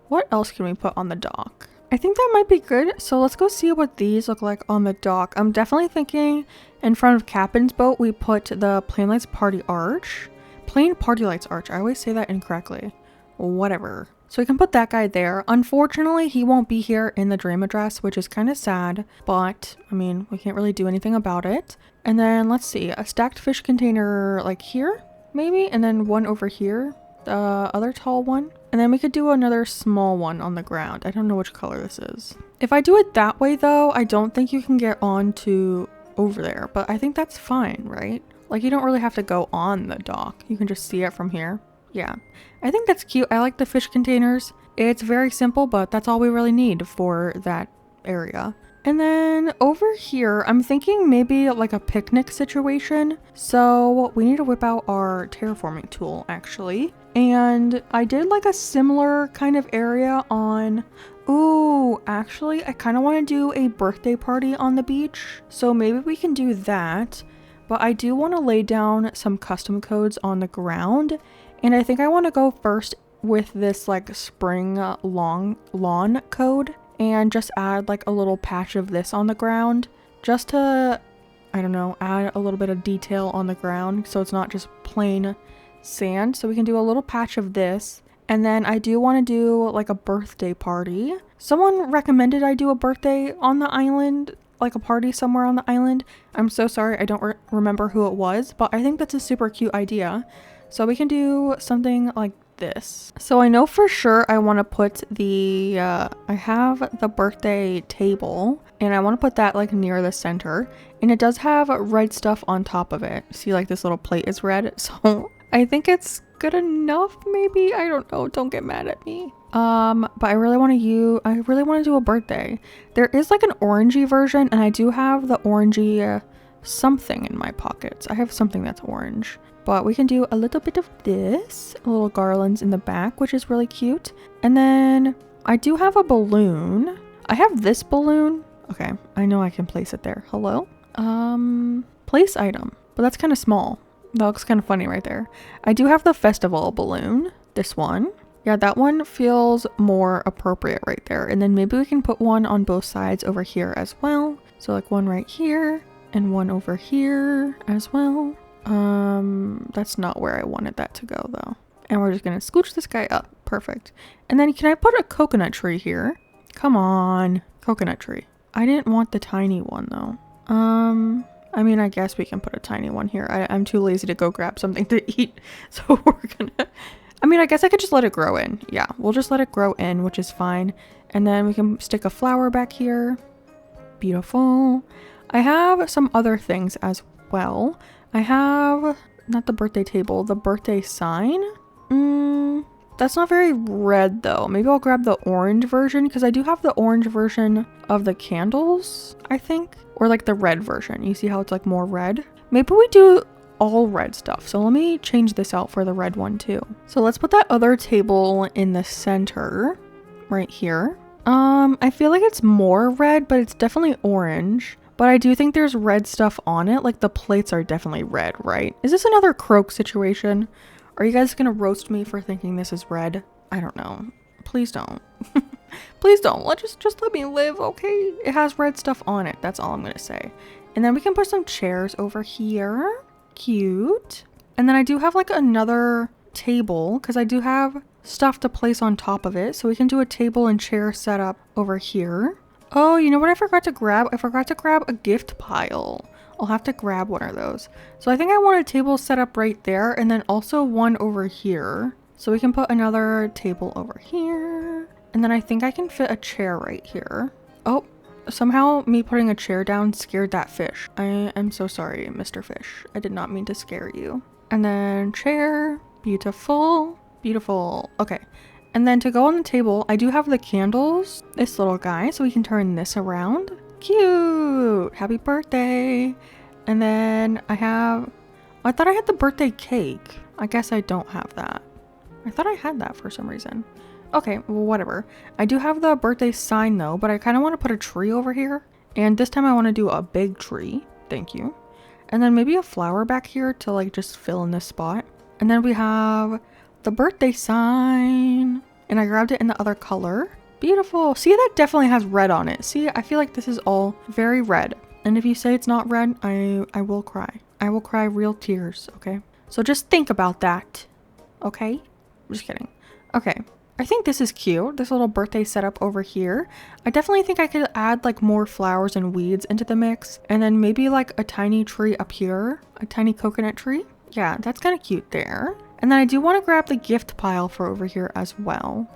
what else can we put on the dock? I think that might be good. So let's go see what these look like on the dock. I'm definitely thinking in front of Captain's boat, we put the Plain Lights Party Arch. Plain Party Lights Arch. I always say that incorrectly. Whatever. So we can put that guy there. Unfortunately, he won't be here in the dream address, which is kind of sad, but I mean, we can't really do anything about it. And then let's see, a stacked fish container like here, maybe, and then one over here, the other tall one. And then we could do another small one on the ground. I don't know which color this is. If I do it that way though, I don't think you can get on to over there, but I think that's fine, right? Like you don't really have to go on the dock. You can just see it from here. Yeah, I think that's cute. I like the fish containers. It's very simple, but that's all we really need for that area. And then over here, I'm thinking maybe like a picnic situation. So we need to whip out our terraforming tool actually. And I did like a similar kind of area on, ooh, actually I kind of want to do a birthday party on the beach. So maybe we can do that. But I do want to lay down some custom codes on the ground. And I think I want to go first with this like spring lawn code and just add like a little patch of this on the ground just to, I don't know, add a little bit of detail on the ground so it's not just plain sand. So we can do a little patch of this. And then I do want to do like a birthday party. Someone recommended I do a birthday on the island, like a party somewhere on the island. I'm so sorry, I don't remember who it was, but I think that's a super cute idea. So we can do something like this. So I know for sure I want to put the, I have the birthday table and I want to put that like near the center, and it does have red stuff on top of it. See, like this little plate is red. So I think it's good enough maybe. I don't know. Don't get mad at me. But I really want to do a birthday. There is like an orangey version, and I do have the orangey something in my pockets. I have something that's orange. But we can do a little bit of this, little garlands in the back, which is really cute. And then I do have a balloon. I have this balloon. Okay, I know I can place it there. Hello? Place item, but that's kind of small. That looks kind of funny right there. I do have the festival balloon, this one. Yeah, that one feels more appropriate right there. And then maybe we can put one on both sides over here as well. So like one right here and one over here as well. That's not where I wanted that to go though. And we're just gonna scooch this guy up. Perfect. And then can I put a coconut tree here? Come on, coconut tree. I didn't want the tiny one though. I mean, I guess we can put a tiny one here. I'm too lazy to go grab something to eat. So we're gonna, I mean, I guess I could just let it grow in. Yeah, we'll just let it grow in, which is fine. And then we can stick a flower back here. Beautiful. I have some other things as well. I have, not the birthday table, the birthday sign. That's not very red though. Maybe I'll grab the orange version because I do have the orange version of the candles, I think. Or like the red version. You see how it's like more red? Maybe we do all red stuff. So let me change this out for the red one too. So let's put that other table in the center right here. I feel like it's more red, but it's definitely orange. But I do think there's red stuff on it. Like the plates are definitely red, right? Is this another croak situation? Are you guys gonna roast me for thinking this is red? I don't know. Please don't. Please don't. Just let me live, okay? It has red stuff on it. That's all I'm gonna say. And then we can put some chairs over here. Cute. And then I do have like another table because I do have stuff to place on top of it. So we can do a table and chair setup over here. Oh, you know what I forgot to grab? I forgot to grab a gift pile. I'll have to grab one of those. So I think I want a table set up right there and then also one over here. So we can put another table over here. And then I think I can fit a chair right here. Oh, somehow me putting a chair down scared that fish. I am so sorry, Mr. Fish. I did not mean to scare you. And then chair, beautiful, beautiful. Okay. And then to go on the table, I do have the candles, this little guy, so we can turn this around. Cute! Happy birthday! And then I thought I had the birthday cake. I guess I don't have that. I thought I had that for some reason. Okay, well, whatever. I do have the birthday sign though, but I kind of want to put a tree over here. And this time I want to do a big tree. Thank you. And then maybe a flower back here to like just fill in this spot. And then we have the birthday sign. And I grabbed it in the other color. Beautiful. See, that definitely has red on it. See, I feel like this is all very red. And if you say it's not red, I will cry. I will cry real tears, okay? So just think about that, okay? I'm just kidding. Okay, I think this is cute. This little birthday setup over here. I definitely think I could add like more flowers and weeds into the mix. And then maybe like a tiny tree up here. A tiny coconut tree. Yeah, that's kind of cute there. And then I do want to grab the gift pile for over here as well.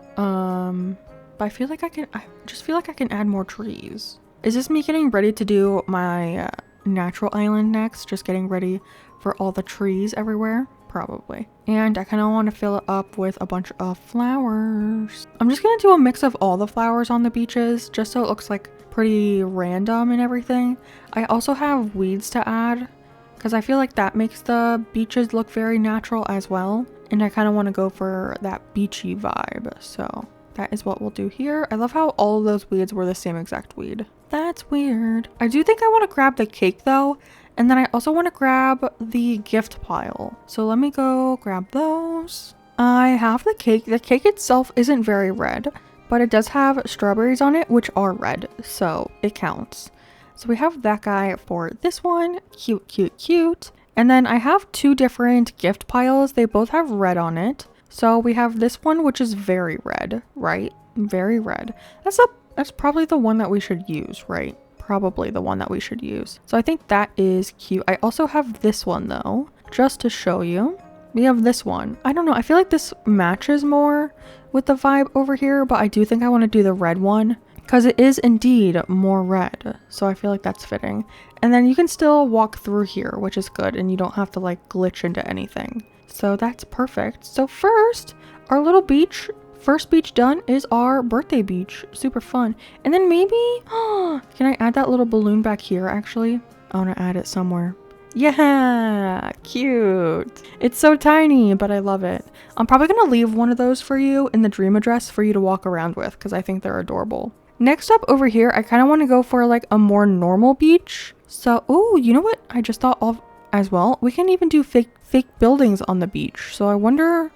But I just feel like I can add more trees. Is this me getting ready to do my natural island next? Just getting ready for all the trees everywhere? Probably. And I kind of want to fill it up with a bunch of flowers. I'm just going to do a mix of all the flowers on the beaches just so it looks like pretty random and everything. I also have weeds to add because I feel like that makes the beaches look very natural as well. And I kind of want to go for that beachy vibe. So that is what we'll do here. I love how all of those weeds were the same exact weed. That's weird. I do think I want to grab the cake though. And then I also want to grab the gift pile. So let me go grab those. I have the cake. The cake itself isn't very red, but it does have strawberries on it, which are red. So it counts. So we have that guy for this one. Cute, cute, cute. And then I have two different gift piles. They both have red on it. So we have this one, which is very red, right? Very red. That's probably the one that we should use, right? Probably the one that we should use. So I think that is cute. I also have this one though, just to show you. We have this one. I don't know. I feel like this matches more with the vibe over here, but I do think I want to do the red one because it is indeed more red. So I feel like that's fitting. And then you can still walk through here, which is good. And you don't have to like glitch into anything. So that's perfect. So first, our little beach, first beach done is our birthday beach. Super fun. And then maybe, can I add that little balloon back here actually? I want to add it somewhere. Yeah, cute. It's so tiny, but I love it. I'm probably going to leave one of those for you in the dream address for you to walk around with because I think they're adorable. Next up over here, I kind of want to go for like a more normal beach. So, oh, you know what? I just thought of as well. We can even do fake buildings on the beach. So I wonder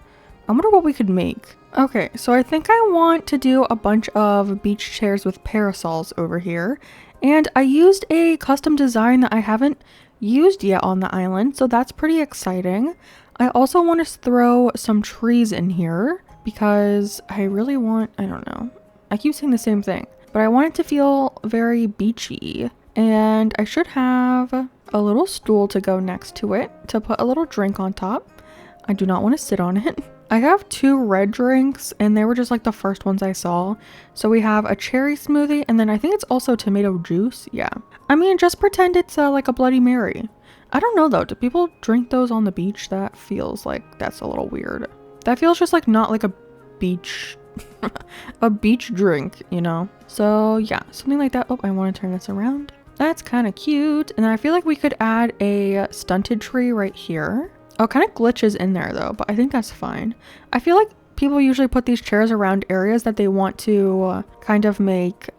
what we could make. Okay, so I think I want to do a bunch of beach chairs with parasols over here. And I used a custom design that I haven't used yet on the island, so that's pretty exciting. I also want to throw some trees in here because I really want, I don't know. I keep saying the same thing, but I want it to feel very beachy. And I should have a little stool to go next to it to put a little drink on top. I do not want to sit on it. I have 2 red drinks and they were just like the first ones I saw. So we have a cherry smoothie and then I think it's also tomato juice. Yeah. I mean, just pretend it's like a Bloody Mary. I don't know though. Do people drink those on the beach? That feels like that's a little weird. That feels just like not like a beach a beach drink, you know? So yeah, something like that. Oh, I want to turn this around. That's kind of cute. And I feel like we could add a stunted tree right here. Oh, it kind of glitches in there though, but I think that's fine. I feel like people usually put these chairs around areas that they want to kind of make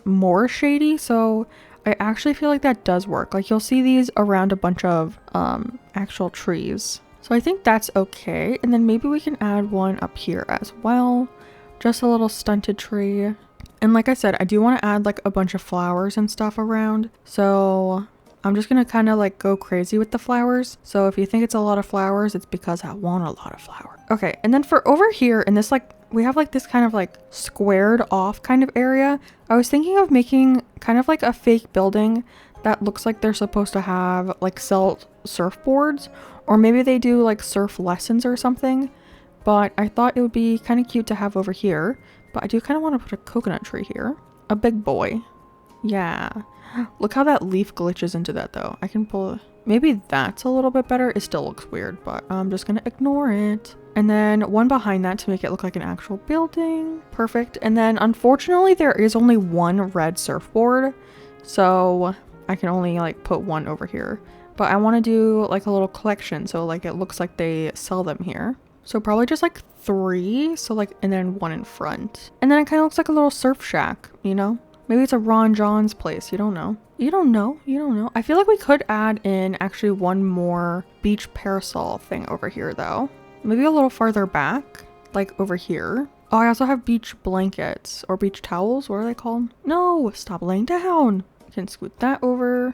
more shady. So I actually feel like that does work. Like you'll see these around a bunch of actual trees. So I think that's okay. And then maybe we can add one up here as well. Just a little stunted tree. And like I said, I do want to add like a bunch of flowers and stuff around. So I'm just going to kind of like go crazy with the flowers. So if you think it's a lot of flowers, it's because I want a lot of flowers. Okay. And then for over here in this, like we have like this kind of like squared off kind of area. I was thinking of making kind of like a fake building that looks like they're supposed to have like sell surfboards, or maybe they do like surf lessons or something. But I thought it would be kind of cute to have over here. But I do kind of want to put a coconut tree here. A big boy. Yeah. Look how that leaf glitches into that though. I can pull... Maybe that's a little bit better. It still looks weird, but I'm just going to ignore it. And then one behind that to make it look like an actual building. Perfect. And then unfortunately there is only one red surfboard. So I can only like put one over here. But I want to do like a little collection. So like it looks like they sell them here. So probably just like 3. So like, and then one in front. And then it kind of looks like a little surf shack, you know? Maybe it's a Ron John's place. You don't know. You don't know. You don't know. I feel like we could add in actually one more beach parasol thing over here though. Maybe a little farther back, like over here. Oh, I also have beach blankets or beach towels. What are they called? No, stop laying down. I can scoot that over.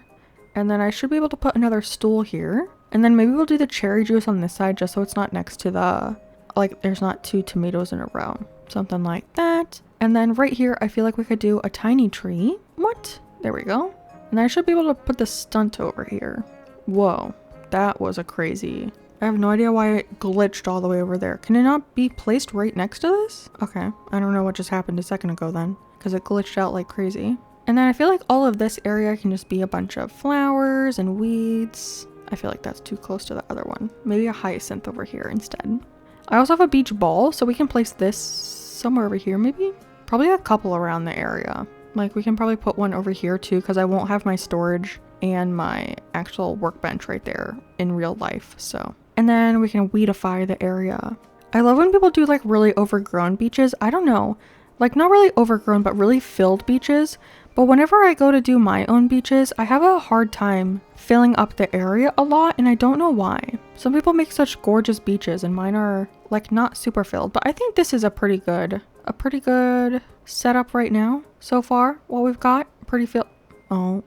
And then I should be able to put another stool here. And then maybe we'll do the cherry juice on this side just so it's not next to the, like there's not 2 tomatoes in a row. Something like that. And then right here, I feel like we could do a tiny tree. What? There we go. And I should be able to put the stunt over here. Whoa, that was a crazy... I have no idea why it glitched all the way over there. Can it not be placed right next to this? Okay, I don't know what just happened a second ago then, because it glitched out like crazy. And then I feel like all of this area can just be a bunch of flowers and weeds. I feel like that's too close to the other one. Maybe a hyacinth over here instead. I also have a beach ball, so we can place this somewhere over here maybe? Probably a couple around the area. Like we can probably put one over here too, because I won't have my storage and my actual workbench right there in real life, so. And then we can weedify the area. I love when people do like really overgrown beaches. I don't know, like not really overgrown, but really filled beaches. But whenever I go to do my own beaches, I have a hard time filling up the area a lot, and I don't know why. Some people make such gorgeous beaches and mine are like not super filled, but I think this is a pretty good setup right now so far. What we've got, pretty filled. Oh,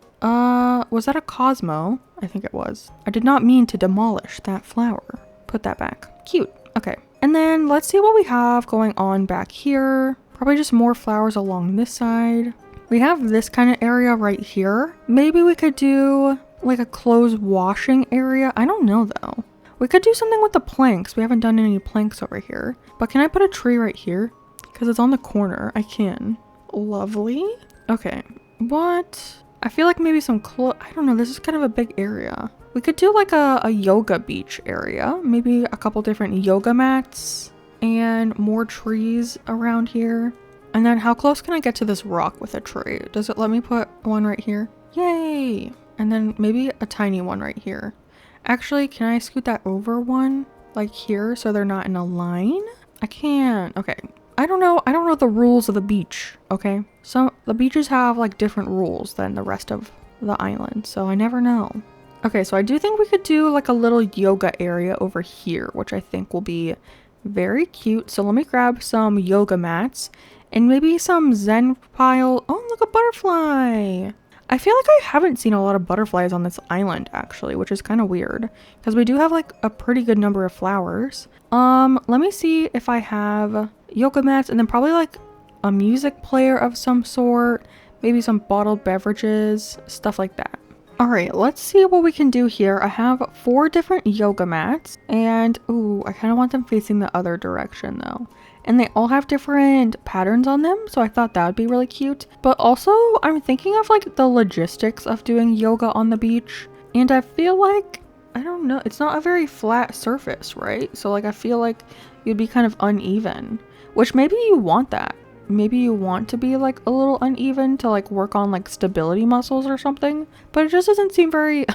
was that a Cosmo? I think it was. I did not mean to demolish that flower. Put that back. Cute. Okay. And then let's see what we have going on back here. Probably just more flowers along this side. We have this kind of area right here. Maybe we could do like a clothes washing area. I don't know though. We could do something with the planks. We haven't done any planks over here. But can I put a tree right here? Because it's on the corner. I can. Lovely. Okay. What? I feel like maybe some I don't know. This is kind of a big area. We could do like a yoga beach area. Maybe a couple different yoga mats and more trees around here. And then how close can I get to this rock with a tree? Does it let me put one right here? Yay! And then maybe a tiny one right here. Actually, can I scoot that over one? Like here so they're not in a line? I can't. Okay. I don't know the rules of the beach, okay? So the beaches have like different rules than the rest of the island, so I never know. Okay, so I do think we could do like a little yoga area over here, which I think will be very cute. So let me grab some yoga mats and maybe some zen pile. Oh, look, a butterfly. I feel like I haven't seen a lot of butterflies on this island actually, which is kind of weird because we do have like a pretty good number of flowers. Let me see if I have yoga mats and then probably like a music player of some sort, maybe some bottled beverages, stuff like that. All right, let's see what we can do here. I have 4 different yoga mats and ooh, I kind of want them facing the other direction though. And they all have different patterns on them, so I thought that would be really cute. But also, I'm thinking of like the logistics of doing yoga on the beach. And I feel like, I don't know, it's not a very flat surface, right? So like I feel like you'd be kind of uneven, which maybe you want that. Maybe you want to be like a little uneven to like work on like stability muscles or something. But it just doesn't seem very,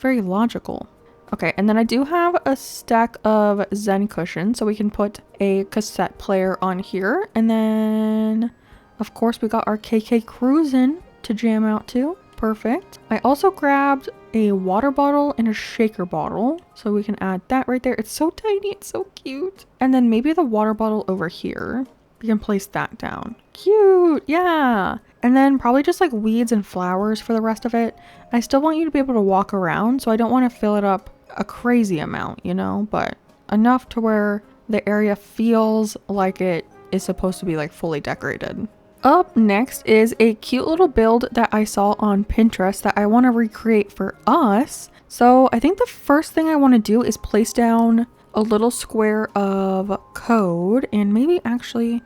very logical. Okay, and then I do have a stack of Zen cushions, so we can put a cassette player on here. And then, of course, we got our KK Cruisin' to jam out to. Perfect. I also grabbed a water bottle and a shaker bottle, so we can add that right there. It's so tiny, it's so cute. And then maybe the water bottle over here. We can place that down. Cute, yeah. And then probably just like weeds and flowers for the rest of it. I still want you to be able to walk around, so I don't want to fill it up a crazy amount, you know, but enough to where the area feels like it is supposed to be like fully decorated. Up next is a cute little build that I saw on Pinterest that I want to recreate for us. So I think the first thing I want to do is place down a little square of code, and maybe actually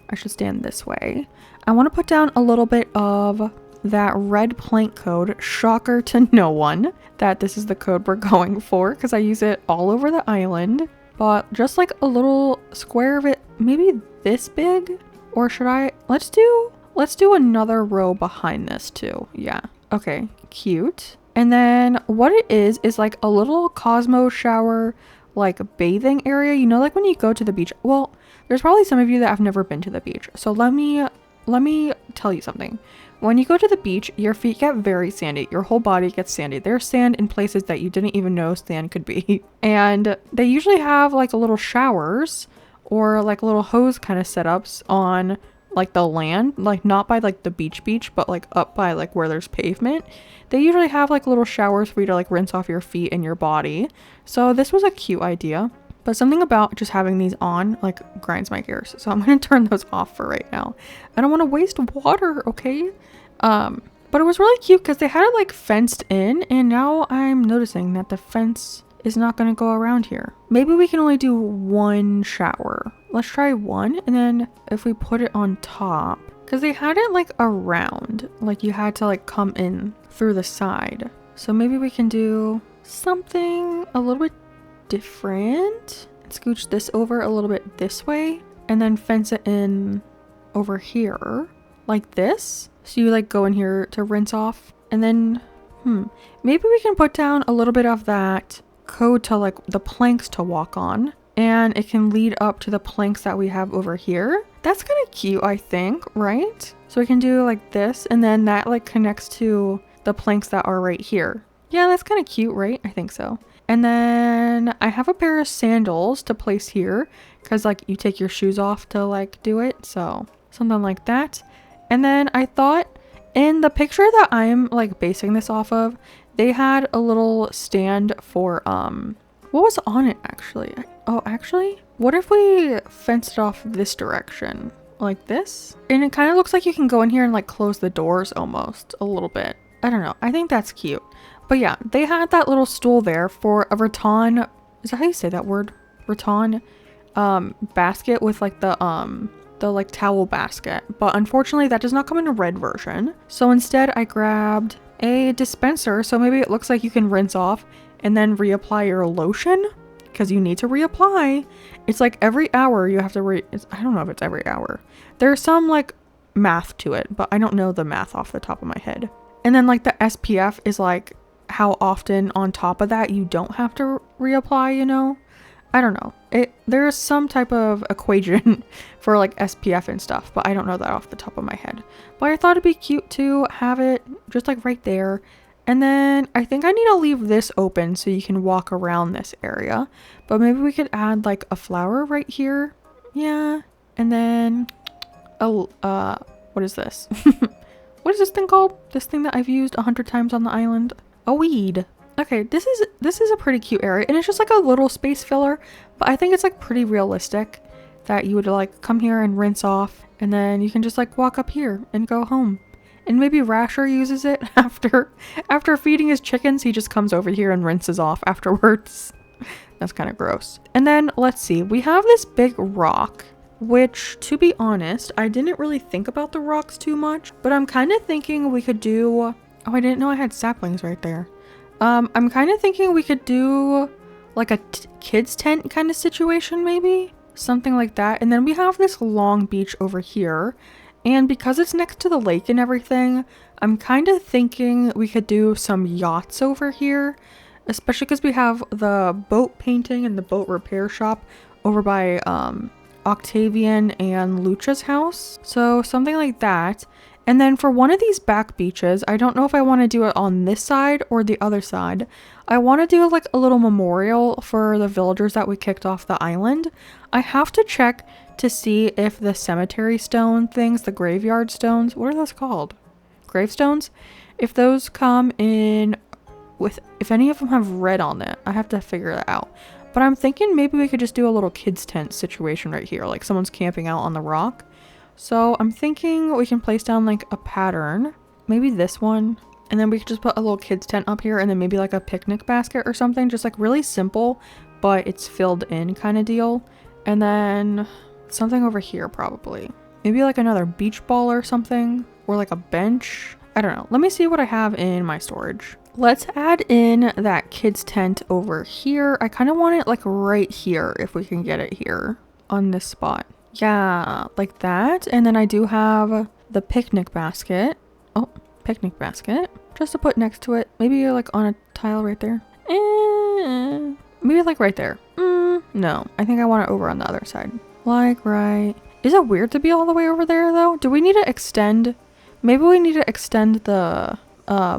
I should stand this way. I want to put down a little bit of that red plank code. Shocker to no one that this is the code we're going for because I use it all over the island, but just like a little square of it, maybe this big, or should I, let's do another row behind this too. Yeah, okay, cute. And then what it is like a little Cosmo shower, like bathing area, you know, like when you go to the beach. Well, there's probably some of you that have never been to the beach, so let me tell you something. When you go to the beach, your feet get very sandy. Your whole body gets sandy. There's sand in places that you didn't even know sand could be. And they usually have like a little showers or like little hose kind of setups on like the land, like not by like the beach, but like up by like where there's pavement. They usually have like little showers for you to like rinse off your feet and your body. So this was a cute idea. But something about just having these on like grinds my gears. So I'm going to turn those off for right now. I don't want to waste water, okay? But it was really cute because they had it like fenced in, and now I'm noticing that the fence is not going to go around here. Maybe we can only do 1 shower. Let's try 1, and then if we put it on top, because they had it like around, like you had to like come in through the side. So maybe we can do something a little bit different. Scooch this over a little bit this way and then fence it in over here like this. So you like go in here to rinse off, and then maybe we can put down a little bit of that code to like the planks to walk on, and it can lead up to the planks that we have over here. That's kind of cute, I think, right? So we can do like this, and then that like connects to the planks that are right here. Yeah, that's kind of cute, right? I think so. And then I have a pair of sandals to place here because like you take your shoes off to like do it. So something like that. And then I thought in the picture that I'm like basing this off of, they had a little stand for, what was on it actually? Oh, actually, what if we fenced it off this direction like this? And it kind of looks like you can go in here and like close the doors almost a little bit. I don't know. I think that's cute. But yeah, they had that little stool there for a rattan, is that how you say that word? Rattan basket with like the like towel basket. But unfortunately that does not come in a red version. So instead I grabbed a dispenser. So maybe it looks like you can rinse off and then reapply your lotion, because you need to reapply. It's like every hour you have to I don't know if it's every hour. There's some like math to it, but I don't know the math off the top of my head. And then like the SPF is like how often on top of that you don't have to reapply, you know? I don't know. There's some type of equation for like SPF and stuff, but I don't know that off the top of my head. But I thought it'd be cute to have it just like right there. And then I think I need to leave this open so you can walk around this area. But maybe we could add like a flower right here. Yeah. And then, what is this? What is this thing called? This thing that I've used 100 times on the island? A weed. Okay, this is a pretty cute area, and it's just like a little space filler, but I think it's like pretty realistic that you would like come here and rinse off, and then you can just like walk up here and go home. And maybe Rasher uses it after feeding his chickens, he just comes over here and rinses off afterwards. That's kind of gross. And then let's see, we have this big rock, which to be honest, I didn't really think about the rocks too much, but I'm kind of thinking we could do, oh, I didn't know I had saplings right there. I'm kind of thinking we could do like a kids tent kind of situation, maybe something like that. And then we have this long beach over here, and because it's next to the lake and everything, I'm kind of thinking we could do some yachts over here, especially because we have the boat painting and the boat repair shop over by Octavian and Lucha's house. So something like that. And then for one of these back beaches, I don't know if I want to do it on this side or the other side. I want to do like a little memorial for the villagers that we kicked off the island. I have to check to see if the cemetery stone things, the graveyard stones, what are those called? Gravestones? If those come in with, if any of them have red on it, I have to figure that out. But I'm thinking maybe we could just do a little kids tent situation right here, like someone's camping out on the rock. So I'm thinking we can place down like a pattern, maybe this one, and then we could just put a little kids tent up here and then maybe like a picnic basket or something, just like really simple, but it's filled in kind of deal. And then something over here probably, maybe like another beach ball or something, or like a bench. I don't know. Let me see what I have in my storage. Let's add in that kids tent over here. I kind of want it like right here if we can get it here on this spot. Yeah, like that. And then I do have the picnic basket. Oh, picnic basket. Just to put next to it. Maybe like on a tile right there. Maybe like right there. No, I think I want it over on the other side. Like right. Is it weird to be all the way over there though? Do we need to extend? Maybe we need to extend the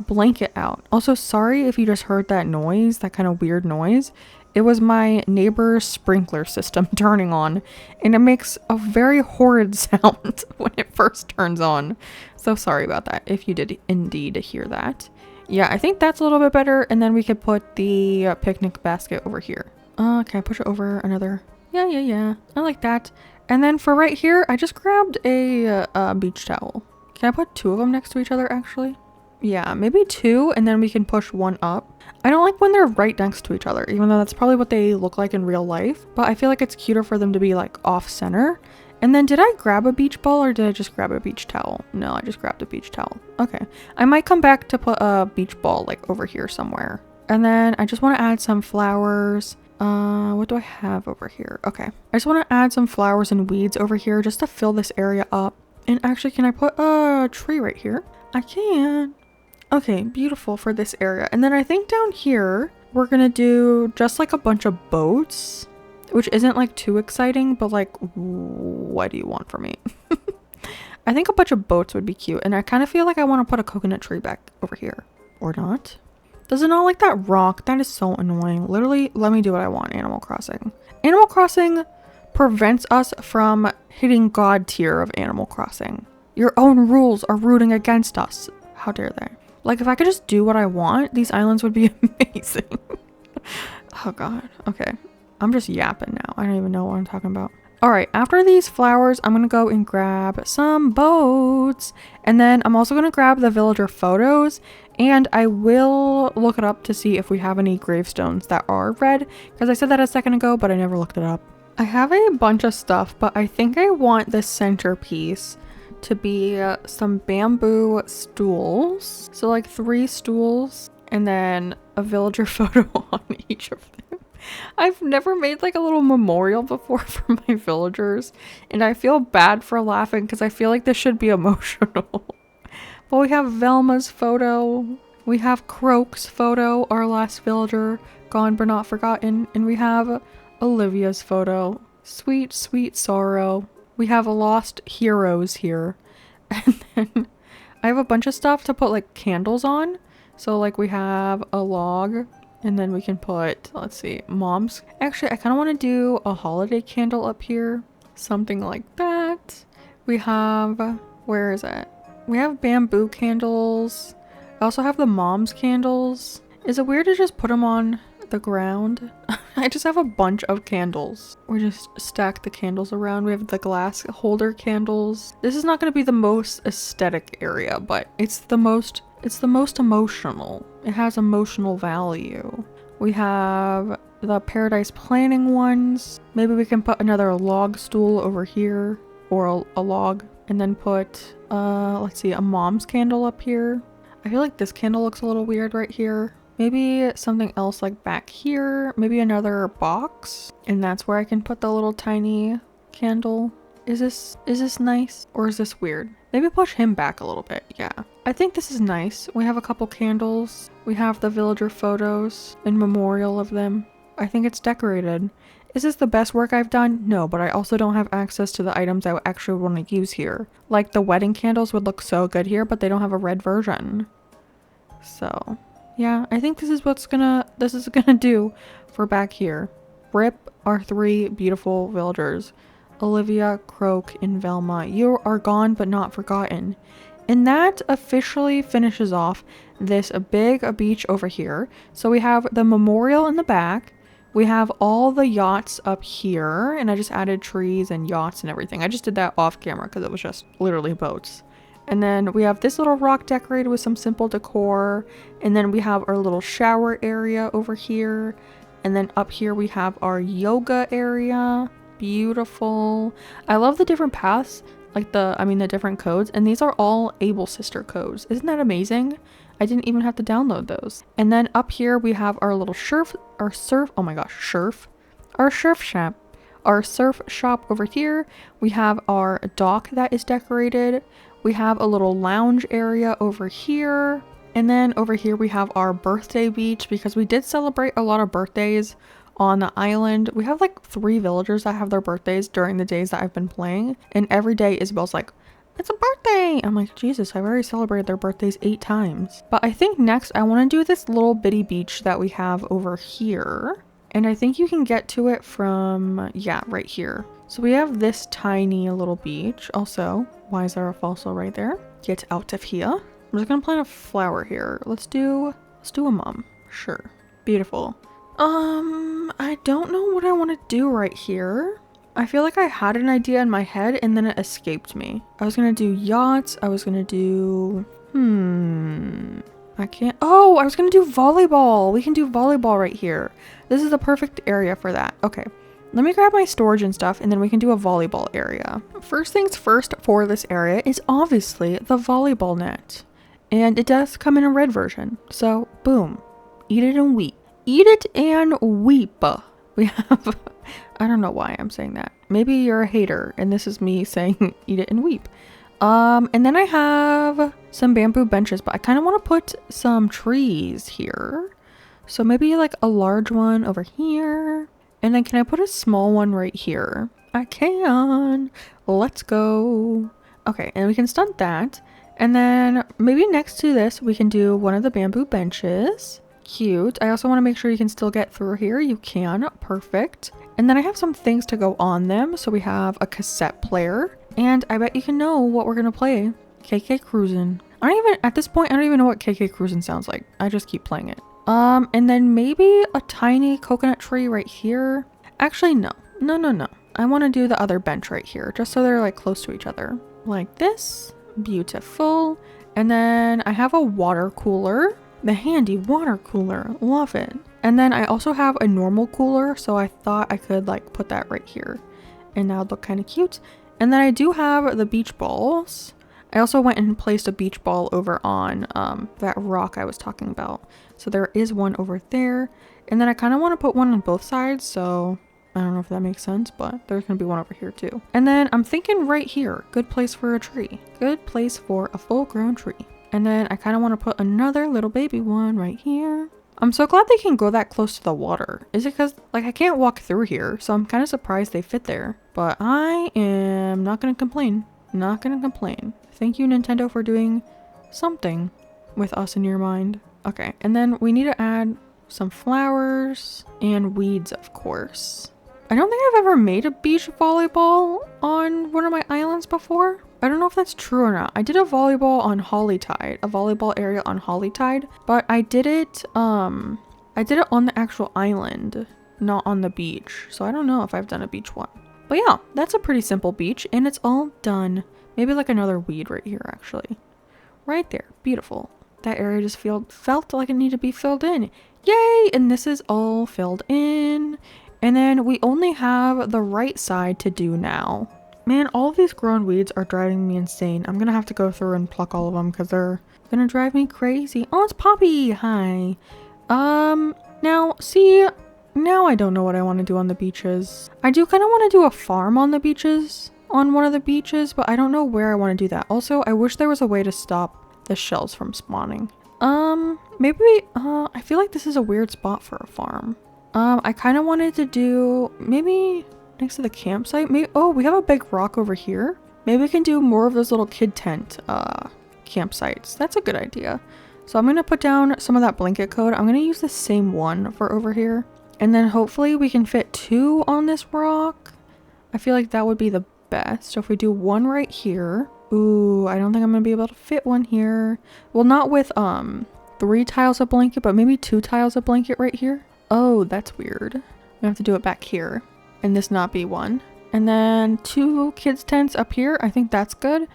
blanket out. Also, sorry if you just heard that noise, that kind of weird noise. It was my neighbor's sprinkler system turning on, and it makes a very horrid sound when it first turns on. So sorry about that if you did indeed hear that. Yeah, I think that's a little bit better, and then we could put the picnic basket over here. Can I push it over another? Yeah. I like that. And then for right here, I just grabbed a beach towel. Can I put two of them next to each other actually? Yeah, maybe two, and then we can push one up. I don't like when they're right next to each other, even though that's probably what they look like in real life. But I feel like it's cuter for them to be like off center. And then did I grab a beach ball or did I just grab a beach towel? No, I just grabbed a beach towel. Okay. I might come back to put a beach ball like over here somewhere. And then I just want to add some flowers. What do I have over here? Okay. I just want to add some flowers and weeds over here just to fill this area up. And actually, can I put a tree right here? I can. Okay, beautiful for this area. And then I think down here, we're gonna do just like a bunch of boats, which isn't like too exciting, but like, what do you want from me? I think a bunch of boats would be cute. And I kind of feel like I want to put a coconut tree back over here. Or not. Does it not like that rock? That is so annoying. Literally, let me do what I want, Animal Crossing. Animal Crossing prevents us from hitting God tier of Animal Crossing. Your own rules are rooting against us. How dare they? Like, if I could just do what I want, these islands would be amazing. Oh, God. Okay. I'm just yapping now. I don't even know what I'm talking about. All right. After these flowers, I'm going to go and grab some boats. And then I'm also going to grab the villager photos. And I will look it up to see if we have any gravestones that are red. Because I said that a second ago, but I never looked it up. I have a bunch of stuff, but I think I want the centerpiece to be some bamboo stools. So like 3 stools and then a villager photo on each of them. I've never made like a little memorial before for my villagers, and I feel bad for laughing because I feel like this should be emotional. But we have Velma's photo, we have Croak's photo, our last villager, gone but not forgotten, and we have Olivia's photo. Sweet, sweet sorrow. We have lost heroes here. And then I have a bunch of stuff to put like candles on. So like we have a log and then we can put, let's see, mom's. Actually, I kind of want to do a holiday candle up here. Something like that. We have, where is it? We have bamboo candles. I also have the mom's candles. Is it weird to just put them on the ground? I just have a bunch of candles. We just stack the candles around. We have the glass holder candles. This is not going to be the most aesthetic area, but it's the most emotional. It has emotional value. We have the paradise planning ones. Maybe we can put another log stool over here, or a log, and then put let's see, a mom's candle up here. I feel like this candle looks a little weird right here. Maybe something else like back here. Maybe another box. And that's where I can put the little tiny candle. Is this nice? Or is this weird? Maybe push him back a little bit. Yeah. I think this is nice. We have a couple candles. We have the villager photos in memorial of them. I think it's decorated. Is this the best work I've done? No, but I also don't have access to the items I actually want to use here. Like the wedding candles would look so good here, but they don't have a red version. So yeah, I think this is gonna do for back here. Rip our 3 beautiful villagers. Olivia, Croak, and Velma. You are gone but not forgotten. And that officially finishes off this big beach over here. So we have the memorial in the back. We have all the yachts up here. And I just added trees and yachts and everything. I just did that off camera because it was just literally boats. And then we have this little rock decorated with some simple decor. And then we have our little shower area over here. And then up here we have our yoga area. Beautiful. I love the different paths, like the different codes. And these are all Able Sister codes. Isn't that amazing? I didn't even have to download those. And then up here we have our little surf shop. Our surf shop over here. We have our dock that is decorated. We have a little lounge area over here. And then over here we have our birthday beach because we did celebrate a lot of birthdays on the island. We have like 3 villagers that have their birthdays during the days that I've been playing. And every day Isabel's like, it's a birthday! I'm like, Jesus, I've already celebrated their birthdays 8 times. But I think next I want to do this little bitty beach that we have over here. And I think you can get to it from, yeah, right here. So we have this tiny little beach. Also, why is there a fossil right there? Get out of here. I'm just gonna plant a flower here. Let's do a mom. Sure. Beautiful. I don't know what I want to do right here. I feel like I had an idea in my head and then it escaped me. I was gonna do yachts. I was gonna do... I can't... Oh, I was gonna do volleyball. We can do volleyball right here. This is the perfect area for that. Okay. Let me grab my storage and stuff and then we can do a volleyball area. First things first for this area is obviously the volleyball net. And it does come in a red version. So, boom. Eat it and weep. Eat it and weep. We have... I don't know why I'm saying that. Maybe you're a hater and this is me saying eat it and weep. And then I have some bamboo benches, but I kind of want to put some trees here. So maybe like a large one over here. And then can I put a small one right here? I can. Let's go. Okay, and we can stunt that. And then maybe next to this, we can do one of the bamboo benches. Cute. I also want to make sure you can still get through here. You can. Perfect. And then I have some things to go on them. So we have a cassette player. And I bet you can know what we're going to play. KK Cruisin'. At this point, I don't even know what KK Cruisin' sounds like. I just keep playing it. And then maybe a tiny coconut tree right here. Actually, no. No. I want to do the other bench right here. Just so they're like close to each other. Like this. Beautiful. And then I have a water cooler. The handy water cooler. Love it. And then I also have a normal cooler. So I thought I could like put that right here. And that would look kind of cute. And then I do have the beach balls. I also went and placed a beach ball over on that rock I was talking about. So there is one over there. And then I kind of want to put one on both sides. So I don't know if that makes sense, but there's going to be one over here too. And then I'm thinking right here, good place for a tree. Good place for a full grown tree. And then I kind of want to put another little baby one right here. I'm so glad they can go that close to the water. Is it because, like, I can't walk through here, so I'm kind of surprised they fit there. But I am not going to complain. Not going to complain. Thank you, Nintendo, for doing something with us in your mind. Okay, and then we need to add some flowers and weeds, of course. I don't think I've ever made a beach volleyball on one of my islands before. I don't know if that's true or not. I did a volleyball on Hollytide, a volleyball area on Hollytide, but I did it on the actual island, not on the beach. So I don't know if I've done a beach one. But yeah, that's a pretty simple beach and it's all done. Maybe like another weed right here, actually. Right there. Beautiful. That area just felt like it needed to be filled in. Yay! And this is all filled in. And then we only have the right side to do now. Man, all of these grown weeds are driving me insane. I'm gonna have to go through and pluck all of them because they're gonna drive me crazy. Oh, it's Poppy! Hi. Now, see, now I don't know what I want to do on the beaches. I do kind of want to do a farm on the beaches, on one of the beaches, but I don't know where I want to do that. Also, I wish there was a way to stop the shells from spawning. Maybe, I feel like this is a weird spot for a farm. I kind of wanted to do maybe next to the campsite. Maybe, oh, we have a big rock over here. Maybe we can do more of those little kid tent campsites. That's a good idea. So I'm going to put down some of that blanket code. I'm going to use the same one for over here. And then hopefully we can fit 2 on this rock. I feel like that would be the best. So if we do 1 right here. Ooh, I don't think I'm going to be able to fit 1 here. Well, not with 3 tiles of blanket, but maybe 2 tiles of blanket right here. Oh, that's weird. We have to do it back here and this not be 1. And then 2 kids tents up here. I think that's good.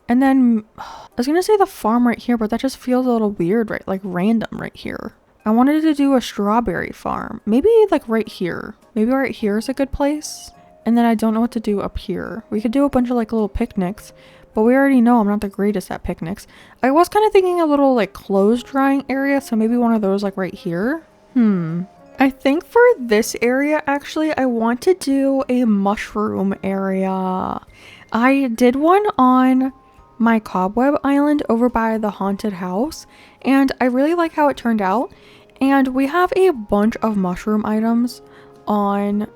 And then I was gonna say the farm right here, but that just feels a little weird, right? Like random right here. I wanted to do a strawberry farm. Maybe like right here. Maybe right here is a good place. And then I don't know what to do up here. We could do a bunch of like little picnics, but we already know I'm not the greatest at picnics. I was kind of thinking a little like clothes drying area. So maybe one of those like right here. I think for this area, actually, I want to do a mushroom area. I did one on my cobweb island over by the haunted house, and I really like how it turned out. And we have a bunch of mushroom items in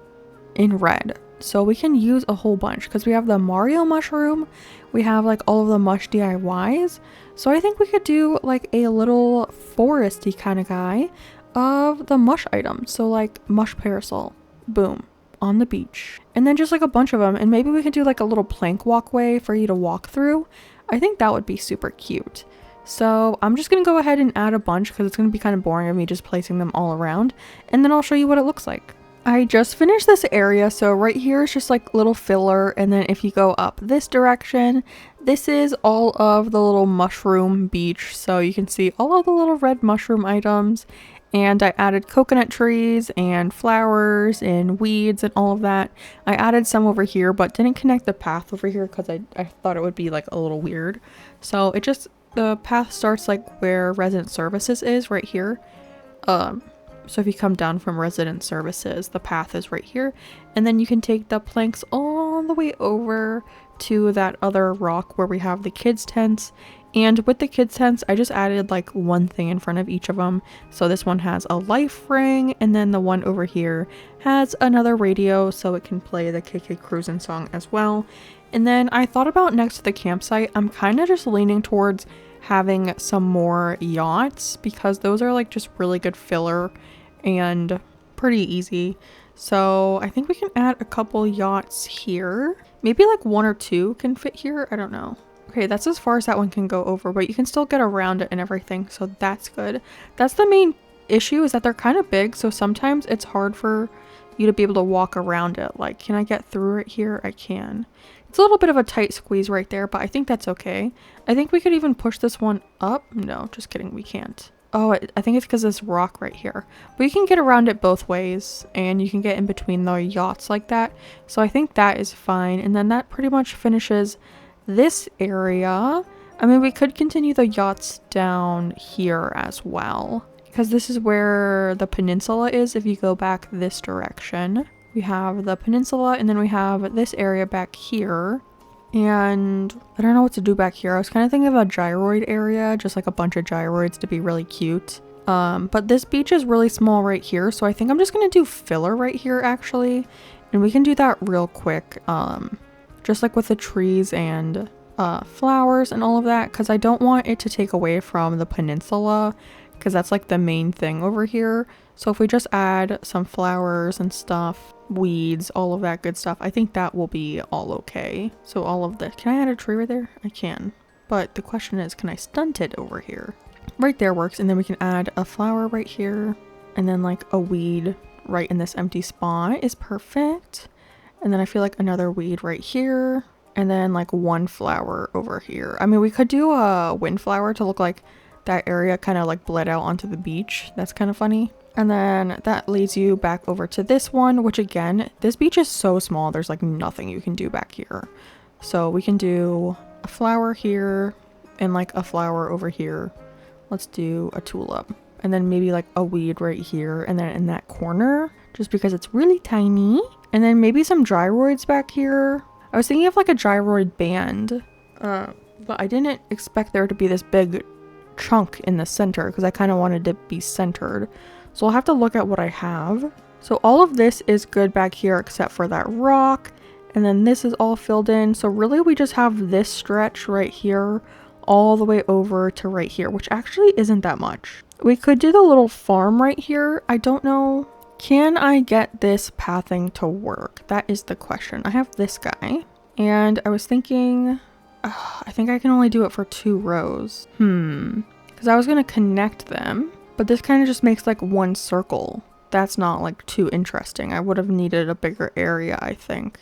red, so we can use a whole bunch because we have the Mario mushroom, we have like all of the mush DIYs. So I think we could do like a little foresty kind of guy of the mush items. So like mush parasol, boom, on the beach, and then just like a bunch of them. And maybe we could do like a little plank walkway for you to walk through. I think that would be super cute. So I'm just gonna go ahead and add a bunch because it's gonna be kind of boring of me just placing them all around, and then I'll show you what it looks like. I just finished this area, so right here is just like little filler, and then if you go up this direction, this is all of the little mushroom beach. So you can see all of the little red mushroom items. And I added coconut trees and flowers and weeds and all of that. I added some over here, but didn't connect the path over here because I thought it would be like a little weird. So it just, the path starts like where resident services is right here. So if you come down from resident services, the path is right here. And then you can take the planks all the way over to that other rock where we have the kids' tents. And with the kids' tents, I just added like one thing in front of each of them. So this one has a life ring, and then the one over here has another radio so it can play the KK Cruisin' song as well. And then I thought about next to the campsite, I'm kind of just leaning towards having some more yachts because those are like just really good filler and pretty easy. So I think we can add a couple yachts here. Maybe like 1 or 2 can fit here. I don't know. Okay, that's as far as that one can go over, but you can still get around it and everything, so that's good. That's the main issue, is that they're kind of big, so sometimes it's hard for you to be able to walk around it. Like, can I get through it here? I can. It's a little bit of a tight squeeze right there, but I think that's okay. I think we could even push this one up. No, just kidding, we can't. Oh, I think it's because of this rock right here. But you can get around it both ways, and you can get in between the yachts like that. So I think that is fine, and then that pretty much finishes this area. I mean, we could continue the yachts down here as well, because this is where the peninsula is. If you go back this direction, we have the peninsula, and then we have this area back here. And I don't know what to do back here. I was kind of thinking of a gyroid area, just like a bunch of gyroids to be really cute. But this beach is really small right here, so I think I'm just gonna do filler right here actually, and we can do that real quick, just like with the trees and flowers and all of that, because I don't want it to take away from the peninsula, because that's like the main thing over here. So if we just add some flowers and stuff, weeds, all of that good stuff, I think that will be all okay. So all of this, can I add a tree right there? I can, but the question is, can I stunt it over here? Right there works, and then we can add a flower right here, and then like a weed right in this empty spot is perfect. And then I feel like another weed right here, and then like one flower over here. I mean, we could do a windflower to look like that area kind of like bled out onto the beach. That's kind of funny. And then that leads you back over to this one, which again, this beach is so small, there's like nothing you can do back here. So we can do a flower here and like a flower over here. Let's do a tulip, and then maybe like a weed right here, and then in that corner, just because it's really tiny. And then maybe some gyroids back here. I was thinking of like a gyroid band, but I didn't expect there to be this big chunk in the center, because I kind of wanted to be centered. So I'll have to look at what I have. So all of this is good back here except for that rock, and then this is all filled in. So really we just have this stretch right here all the way over to right here, which actually isn't that much. We could do the little farm right here. I don't know. Can I get this pathing to work? That is the question. I have this guy, and I was thinking, I think I can only do it for 2 rows. Because I was going to connect them, but this kind of just makes like one circle. That's not like too interesting. I would have needed a bigger area, I think.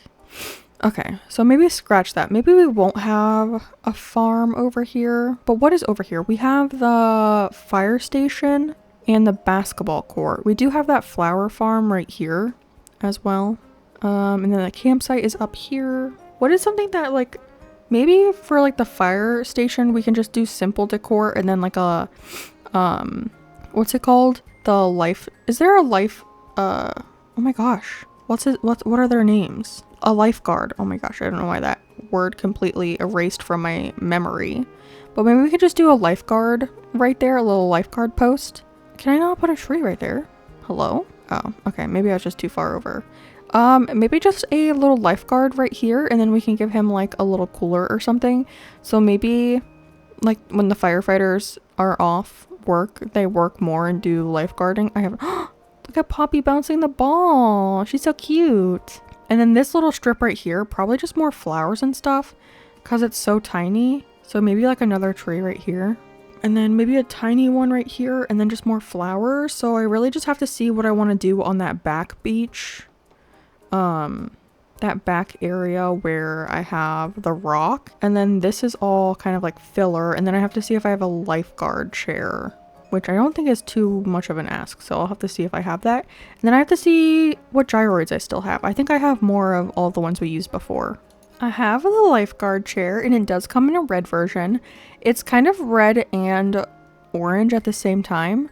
Okay, so maybe scratch that. Maybe we won't have a farm over here. But what is over here? We have the fire station and the basketball court. We do have that flower farm right here as well. And then the campsite is up here. What is something that like, maybe for like the fire station, we can just do simple decor, and then like a, what's it called? The life, is there a life, oh my gosh. What are their names? A lifeguard. Oh my gosh, I don't know why that word completely erased from my memory. But maybe we could just do a lifeguard right there, a little lifeguard post. Can I not put a tree right there? Hello? Oh, okay, maybe I was just too far over. Maybe just a little lifeguard right here, and then we can give him like a little cooler or something. So maybe like when the firefighters are off work, they work more and do lifeguarding. I have, look at Poppy bouncing the ball. She's so cute. And then this little strip right here, probably just more flowers and stuff because it's so tiny. So maybe like another tree right here. And then maybe a tiny one right here, and then just more flowers. So I really just have to see what I want to do on that back beach. That back area where I have the rock. And then this is all kind of like filler. And then I have to see if I have a lifeguard chair, which I don't think is too much of an ask. So I'll have to see if I have that. And then I have to see what gyroids I still have. I think I have more of all the ones we used before. I have the lifeguard chair, and it does come in a red version. It's kind of red and orange at the same time,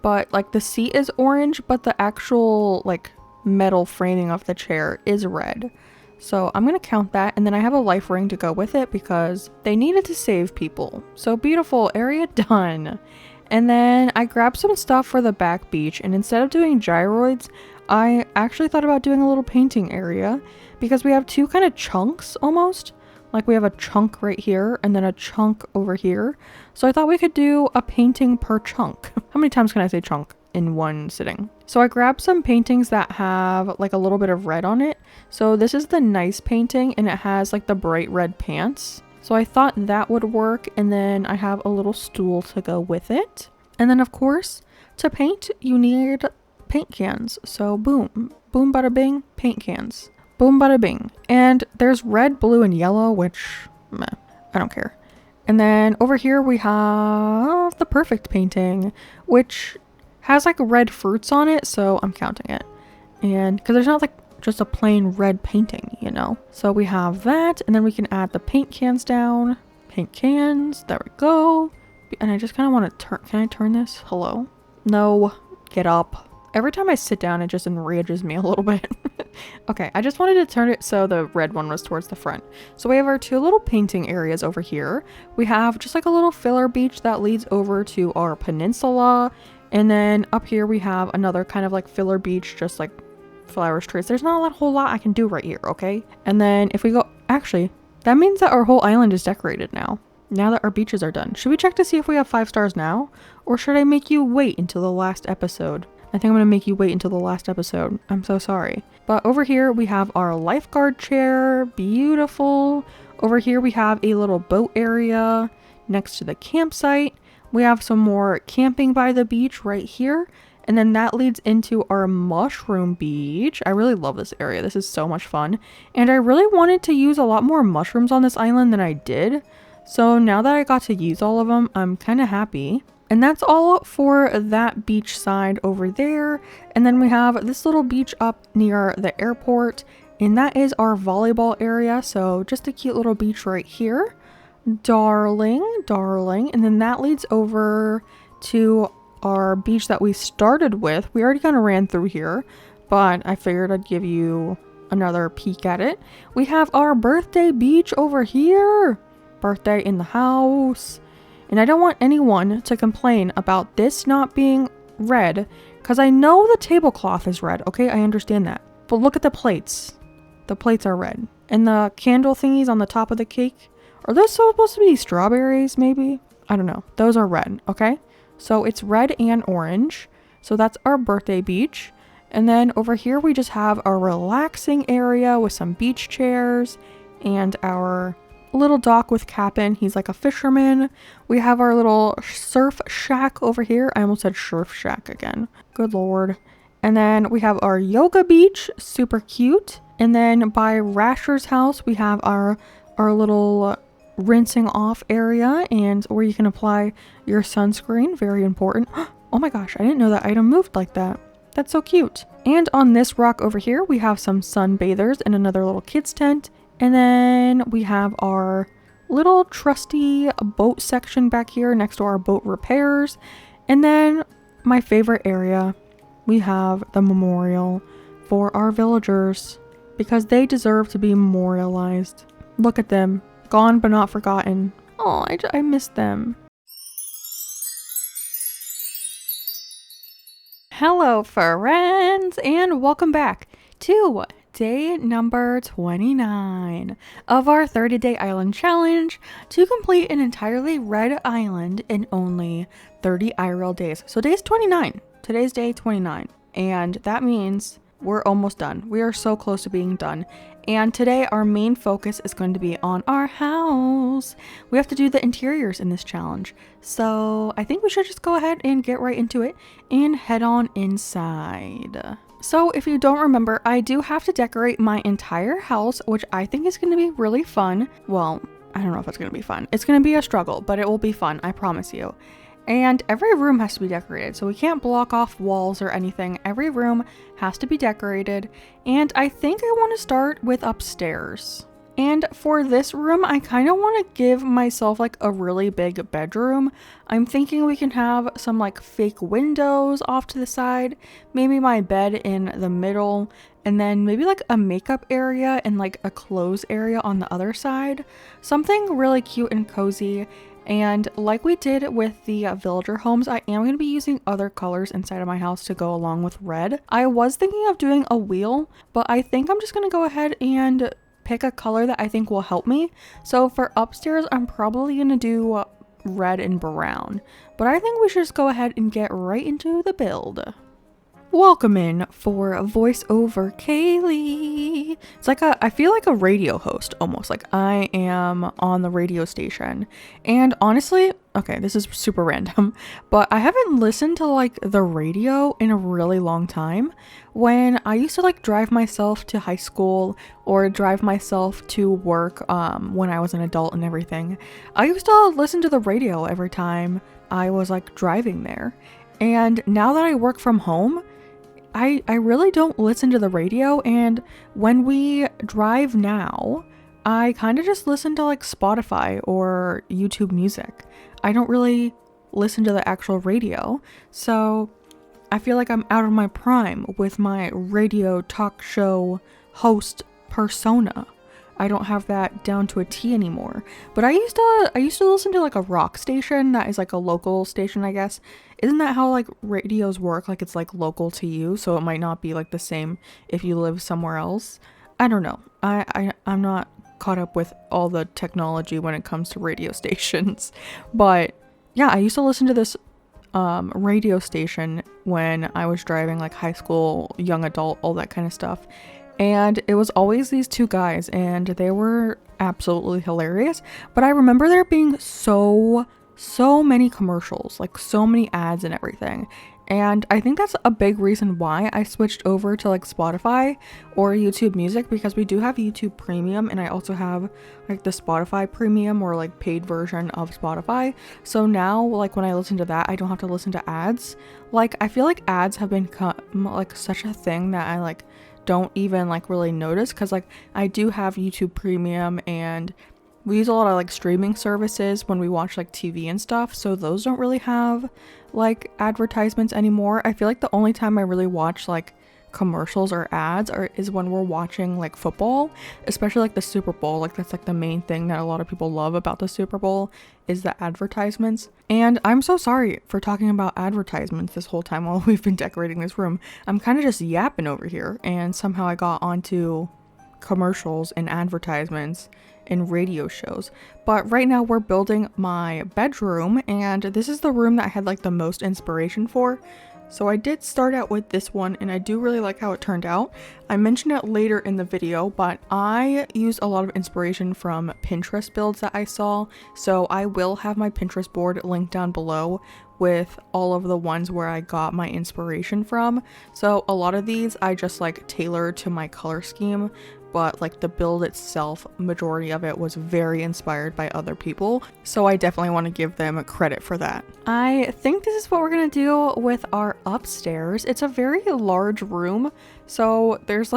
but like the seat is orange, but the actual like metal framing of the chair is red. So I'm gonna count that, and then I have a life ring to go with it because they needed to save people. So beautiful, area done. And then I grabbed some stuff for the back beach, and instead of doing gyroids, I actually thought about doing a little painting area because we have 2 kind of chunks almost. Like we have a chunk right here and then a chunk over here. So I thought we could do a painting per chunk. How many times can I say chunk in one sitting? So I grabbed some paintings that have like a little bit of red on it. So this is the nice painting, and it has like the bright red pants. So I thought that would work, and then I have a little stool to go with it. And then of course, to paint, you need paint cans. So boom, boom bada bing, paint cans. Boom bada bing. And there's red, blue, and yellow, which, meh, I don't care. And then over here we have the perfect painting, which has like red fruits on it, so I'm counting it. And because there's not like just a plain red painting, you know? So we have that, and then we can add the paint cans down. Paint cans, there we go. And I just kind of want to turn, can I turn this? Hello? No, get up. Every time I sit down, it just enrages me a little bit. Okay, I just wanted to turn it so the red one was towards the front. So we have our 2 little painting areas over here. We have just like a little filler beach that leads over to our peninsula. And then up here we have another kind of like filler beach, just like flowers, trees. There's not a whole lot I can do right here, okay? And then if we go, actually, that means that our whole island is decorated now. Now that our beaches are done. Should we check to see if we have 5 stars now? Or should I make you wait until the last episode? I think I'm gonna make you wait until the last episode. I'm so sorry. But over here we have our lifeguard chair. Beautiful. Over here we have a little boat area next to the campsite. We have some more camping by the beach right here. And then that leads into our mushroom beach. I really love this area. This is so much fun. And I really wanted to use a lot more mushrooms on this island than I did. So now that I got to use all of them, I'm kind of happy. And that's all for that beach side over there. And then we have this little beach up near the airport. And that is our volleyball area. So just a cute little beach right here. Darling. And then that leads over to our beach that we started with. We already kind of ran through here, but I figured I'd give you another peek at it. We have our birthday beach over here. Birthday in the house. And I don't want anyone to complain about this not being red, because I know the tablecloth is red, okay? I understand that. But look at the plates. The plates are red. And the candle thingies on the top of the cake, are those supposed to be strawberries, maybe? I don't know. Those are red, okay? So it's red and orange. So that's our birthday beach. And then over here we just have our relaxing area with some beach chairs and our little dock with Cap'n. He's like a fisherman. We have our little surf shack over here. I almost said surf shack again. Good lord. And then we have our yoga beach. Super cute. And then by Rasher's house we have our little rinsing off area and where you can apply your sunscreen. Very important. Oh my gosh, I didn't know that item moved like that. That's so cute. And on this rock over here we have some sunbathers and another little kids tent. And then we have our little trusty boat section back here next to our boat repairs. And then my favorite area, we have the memorial for our villagers because they deserve to be memorialized. Look at them. Gone but not forgotten. Oh, I miss them. Hello friends and welcome back to day number 29 of our 30-day island challenge to complete an entirely red island in only 30 IRL days. So day's 29. Today's day 29. And that means we're almost done. We are so close to being done. And today our main focus is going to be on our house. We have to do the interiors in this challenge. So I think we should just go ahead and get right into it and head on inside. So if you don't remember, I do have to decorate my entire house, which I think is going to be really fun. Well, I don't know if it's going to be fun. It's going to be a struggle, but it will be fun. I promise you. And every room has to be decorated, so we can't block off walls or anything. Every room has to be decorated, and I think I want to start with upstairs. And for this room, I kind of want to give myself like a really big bedroom. I'm thinking we can have some like fake windows off to the side, maybe my bed in the middle, and then maybe like a makeup area and like a clothes area on the other side. Something really cute and cozy. And like we did with the villager homes, I am going to be using other colors inside of my house to go along with red. I was thinking of doing a wheel, but I think I'm just going to go ahead and pick a color that I think will help me. So for upstairs, I'm probably going to do red and brown, but I think we should just go ahead and get right into the build. Welcome in for voiceover Kaylee. It's like I feel like a radio host almost, like I am on the radio station. And honestly, okay, this is super random, but I haven't listened to like the radio in a really long time. When I used to like drive myself to high school or drive myself to work when I was an adult and everything, I used to listen to the radio every time I was like driving there. And now that I work from home, I really don't listen to the radio, and when we drive now, I kind of just listen to like Spotify or YouTube music. I don't really listen to the actual radio, so I feel like I'm out of my prime with my radio talk show host persona. I don't have that down to a T anymore. But I used to listen to like a rock station that is like a local station, I guess. Isn't that how like radios work? Like it's like local to you, so it might not be like the same if you live somewhere else. I don't know. I'm not caught up with all the technology when it comes to radio stations. But yeah, I used to listen to this radio station when I was driving, like high school, young adult, all that kind of stuff. And it was always these two guys, and they were absolutely hilarious. But I remember there being so many commercials, like so many ads and everything. And I think that's a big reason why I switched over to like Spotify or YouTube Music, because we do have YouTube Premium, and I also have like the Spotify Premium or like paid version of Spotify. So now like when I listen to that, I don't have to listen to ads. Like I feel like ads have become like such a thing that I like don't even like really notice, because like I do have YouTube Premium, and we use a lot of like streaming services when we watch like TV and stuff, so those don't really have like advertisements anymore. I feel like the only time I really watch like commercials or ads is when we're watching like football, especially like the Super Bowl. Like that's like the main thing that a lot of people love about the Super Bowl is the advertisements. And I'm so sorry for talking about advertisements this whole time while we've been decorating this room. I'm kind of just yapping over here, and somehow I got onto commercials and advertisements in radio shows. But right now we're building my bedroom, and this is the room that I had like the most inspiration for. So I did start out with this one, and I do really like how it turned out. I mentioned it later in the video, but I used a lot of inspiration from Pinterest builds that I saw. So I will have my Pinterest board linked down below with all of the ones where I got my inspiration from. So a lot of these I just like tailored to my color scheme, but like the build itself, majority of it was very inspired by other people, so I definitely want to give them credit for that. I think this is what we're gonna do with our upstairs. It's a very large room, so there's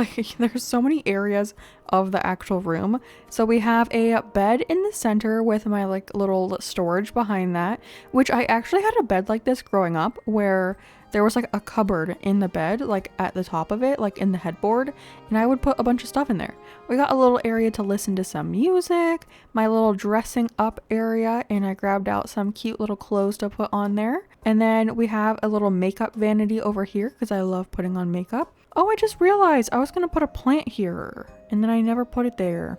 so many areas of the actual room. So we have a bed in the center with my like little storage behind that, which I actually had a bed like this growing up, where there was like a cupboard in the bed, like at the top of it, like in the headboard, and I would put a bunch of stuff in there. We got a little area to listen to some music, my little dressing up area, and I grabbed out some cute little clothes to put on there. And then we have a little makeup vanity over here because I love putting on makeup. Oh, I just realized I was gonna put a plant here, and then I never put it there.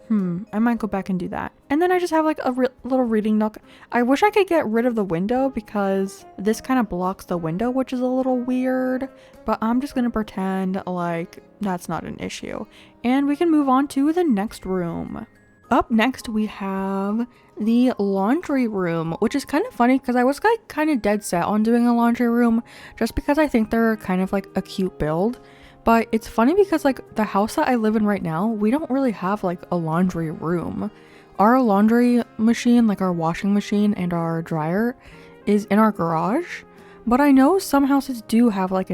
I might go back and do that. And then I just have like a little reading nook. I wish I could get rid of the window because this kind of blocks the window, which is a little weird, but I'm just gonna pretend like that's not an issue. And we can move on to the next room. Up next, we have the laundry room, which is kind of funny because I was like kind of dead set on doing a laundry room just because I think they're kind of like a cute build. But it's funny because like the house that I live in right now, we don't really have like a laundry room. Our laundry machine, like our washing machine and our dryer, is in our garage. But I know some houses do have like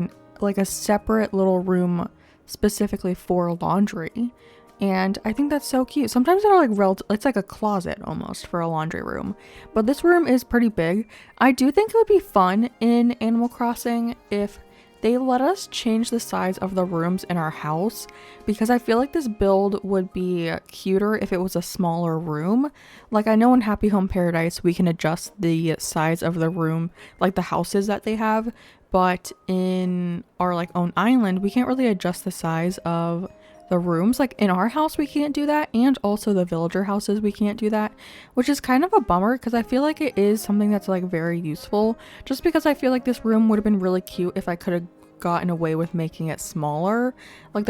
a separate little room specifically for laundry. And I think that's so cute. Sometimes they're like it's like a closet almost for a laundry room. But this room is pretty big. I do think it would be fun in Animal Crossing if they let us change the size of the rooms in our house, because I feel like this build would be cuter if it was a smaller room. Like I know in Happy Home Paradise we can adjust the size of the room, like the houses that they have, but in our like own island we can't really adjust the size of the rooms. Like in our house we can't do that, and also the villager houses we can't do that, which is kind of a bummer because I feel like it is something that's like very useful, just because I feel like this room would have been really cute if I could have gotten away with making it smaller. Like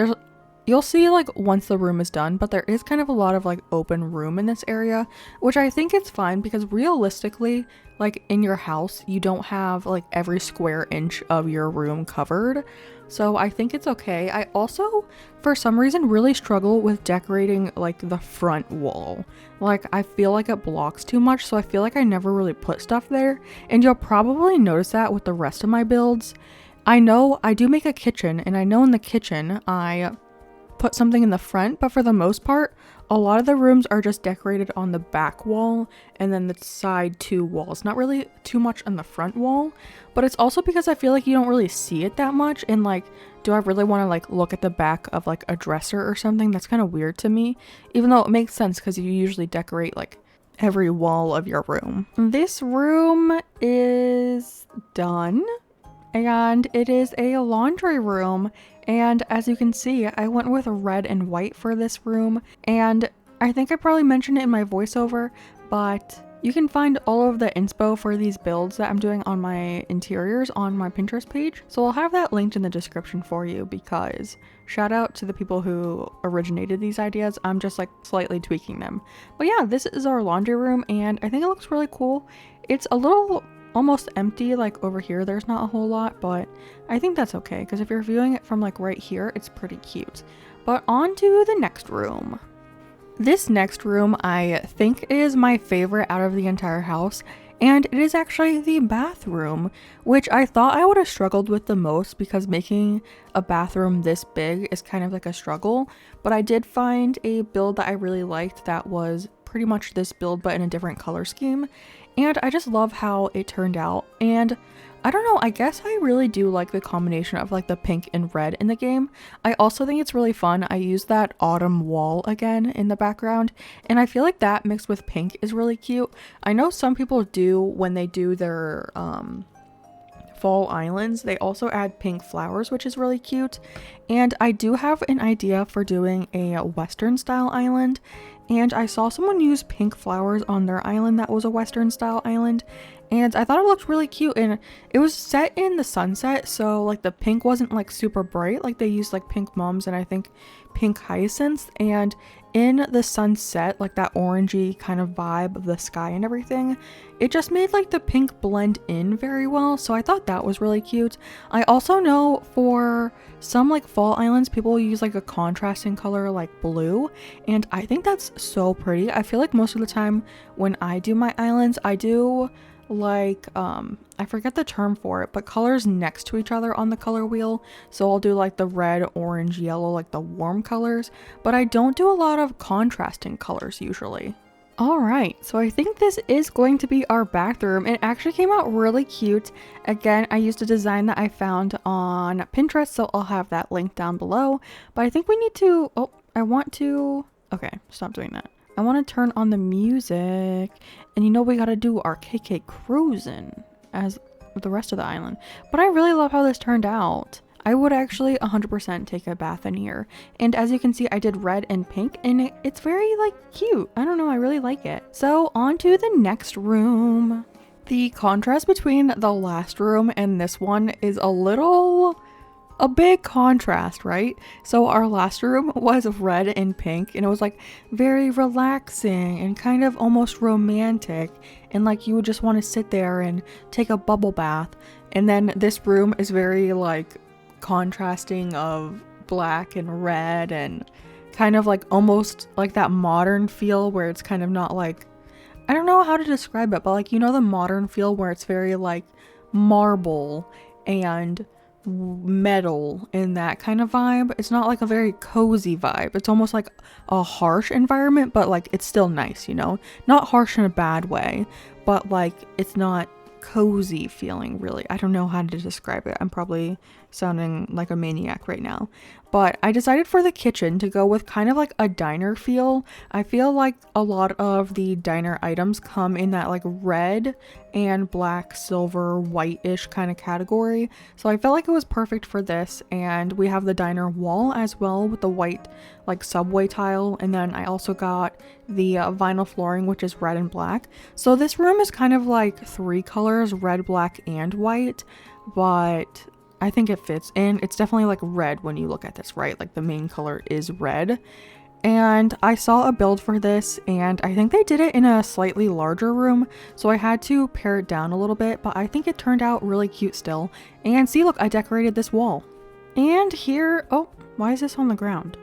you'll see like once the room is done, but there is kind of a lot of like open room in this area, which I think it's fine because realistically, like in your house you don't have like every square inch of your room covered. So I think it's okay. I also, for some reason, really struggle with decorating like the front wall. Like I feel like it blocks too much, so I feel like I never really put stuff there. And you'll probably notice that with the rest of my builds. I know I do make a kitchen, and I know in the kitchen I put something in the front, but for the most part, A lot of the rooms are just decorated on the back wall and then the side 2 walls. Not really too much on the front wall, but it's also because I feel like you don't really see it that much. And like, do I really want to like look at the back of like a dresser or something? That's kind of weird to me, even though it makes sense because you usually decorate like every wall of your room. This room is done and it is a laundry room. And as you can see, I went with red and white for this room. And I think I probably mentioned it in my voiceover, but you can find all of the inspo for these builds that I'm doing on my interiors on my Pinterest page. So I'll have that linked in the description for you because shout out to the people who originated these ideas. I'm just like slightly tweaking them. But yeah, this is our laundry room and I think it looks really cool. It's a little almost empty, like over here there's not a whole lot, but I think that's okay because if you're viewing it from like right here, it's pretty cute. But on to the next room. This next room I think is my favorite out of the entire house, and it is actually the bathroom, which I thought I would have struggled with the most because making a bathroom this big is kind of like a struggle, but I did find a build that I really liked that was pretty much this build but in a different color scheme, and I just love how it turned out. And I don't know, I guess I really do like the combination of like the pink and red in the game. I also think it's really fun. I use that autumn wall again in the background, and I feel like that mixed with pink is really cute. I know some people do when they do their fall islands, they also add pink flowers, which is really cute. And I do have an idea for doing a Western style island, and I saw someone use pink flowers on their island that was a Western style island, and I thought it looked really cute. And it was set in the sunset, so like the pink wasn't like super bright, like they used like pink mums and I think pink hyacinths, and in the sunset, like that orangey kind of vibe of the sky and everything, it just made like the pink blend in very well, so I thought that was really cute. I also know for some like fall islands, people use like a contrasting color like blue, and I think that's so pretty. I feel like most of the time when I do my islands, I do like I forget the term for it, but colors next to each other on the color wheel. So I'll do like the red, orange, yellow, like the warm colors, but I don't do a lot of contrasting colors usually. Alright, so I think this is going to be our bathroom. It actually came out really cute. Again, I used a design that I found on Pinterest, so I'll have that link down below. But I think we need to, okay, stop doing that. I want to turn on the music, and you know we gotta do our KK cruising as the rest of the island. But I really love how this turned out. I would actually 100% take a bath in here. And as you can see, I did red and pink, and it's very like cute. I don't know, I really like it. So on to the next room. The contrast between the last room and this one is a big contrast, right? So our last room was red and pink, and it was like very relaxing and kind of almost romantic, and like you would just want to sit there and take a bubble bath. And then this room is very like contrasting of black and red and kind of like almost like that modern feel where it's kind of not like, I don't know how to describe it, but like, you know, the modern feel where it's very like marble and metal in that kind of vibe. It's not like a very cozy vibe. It's almost like a harsh environment, but like it's still nice, you know, not harsh in a bad way, but like it's not cozy feeling really. I don't know how to describe it. I'm probably sounding like a maniac right now, but I decided for the kitchen to go with kind of like a diner feel. I feel like a lot of the diner items come in that like red and black, silver, white-ish kind of category, so I felt like it was perfect for this. And we have the diner wall as well with the white like subway tile, and then I also got the vinyl flooring, which is red and black. So this room is kind of like 3 colors, red, black, and white, but I think it fits, and it's definitely like red when you look at this, right? Like the main color is red. And I saw a build for this, and I think they did it in a slightly larger room, so I had to pare it down a little bit, but I think it turned out really cute still. And see, look, I decorated this wall. And here, oh, why is this on the ground?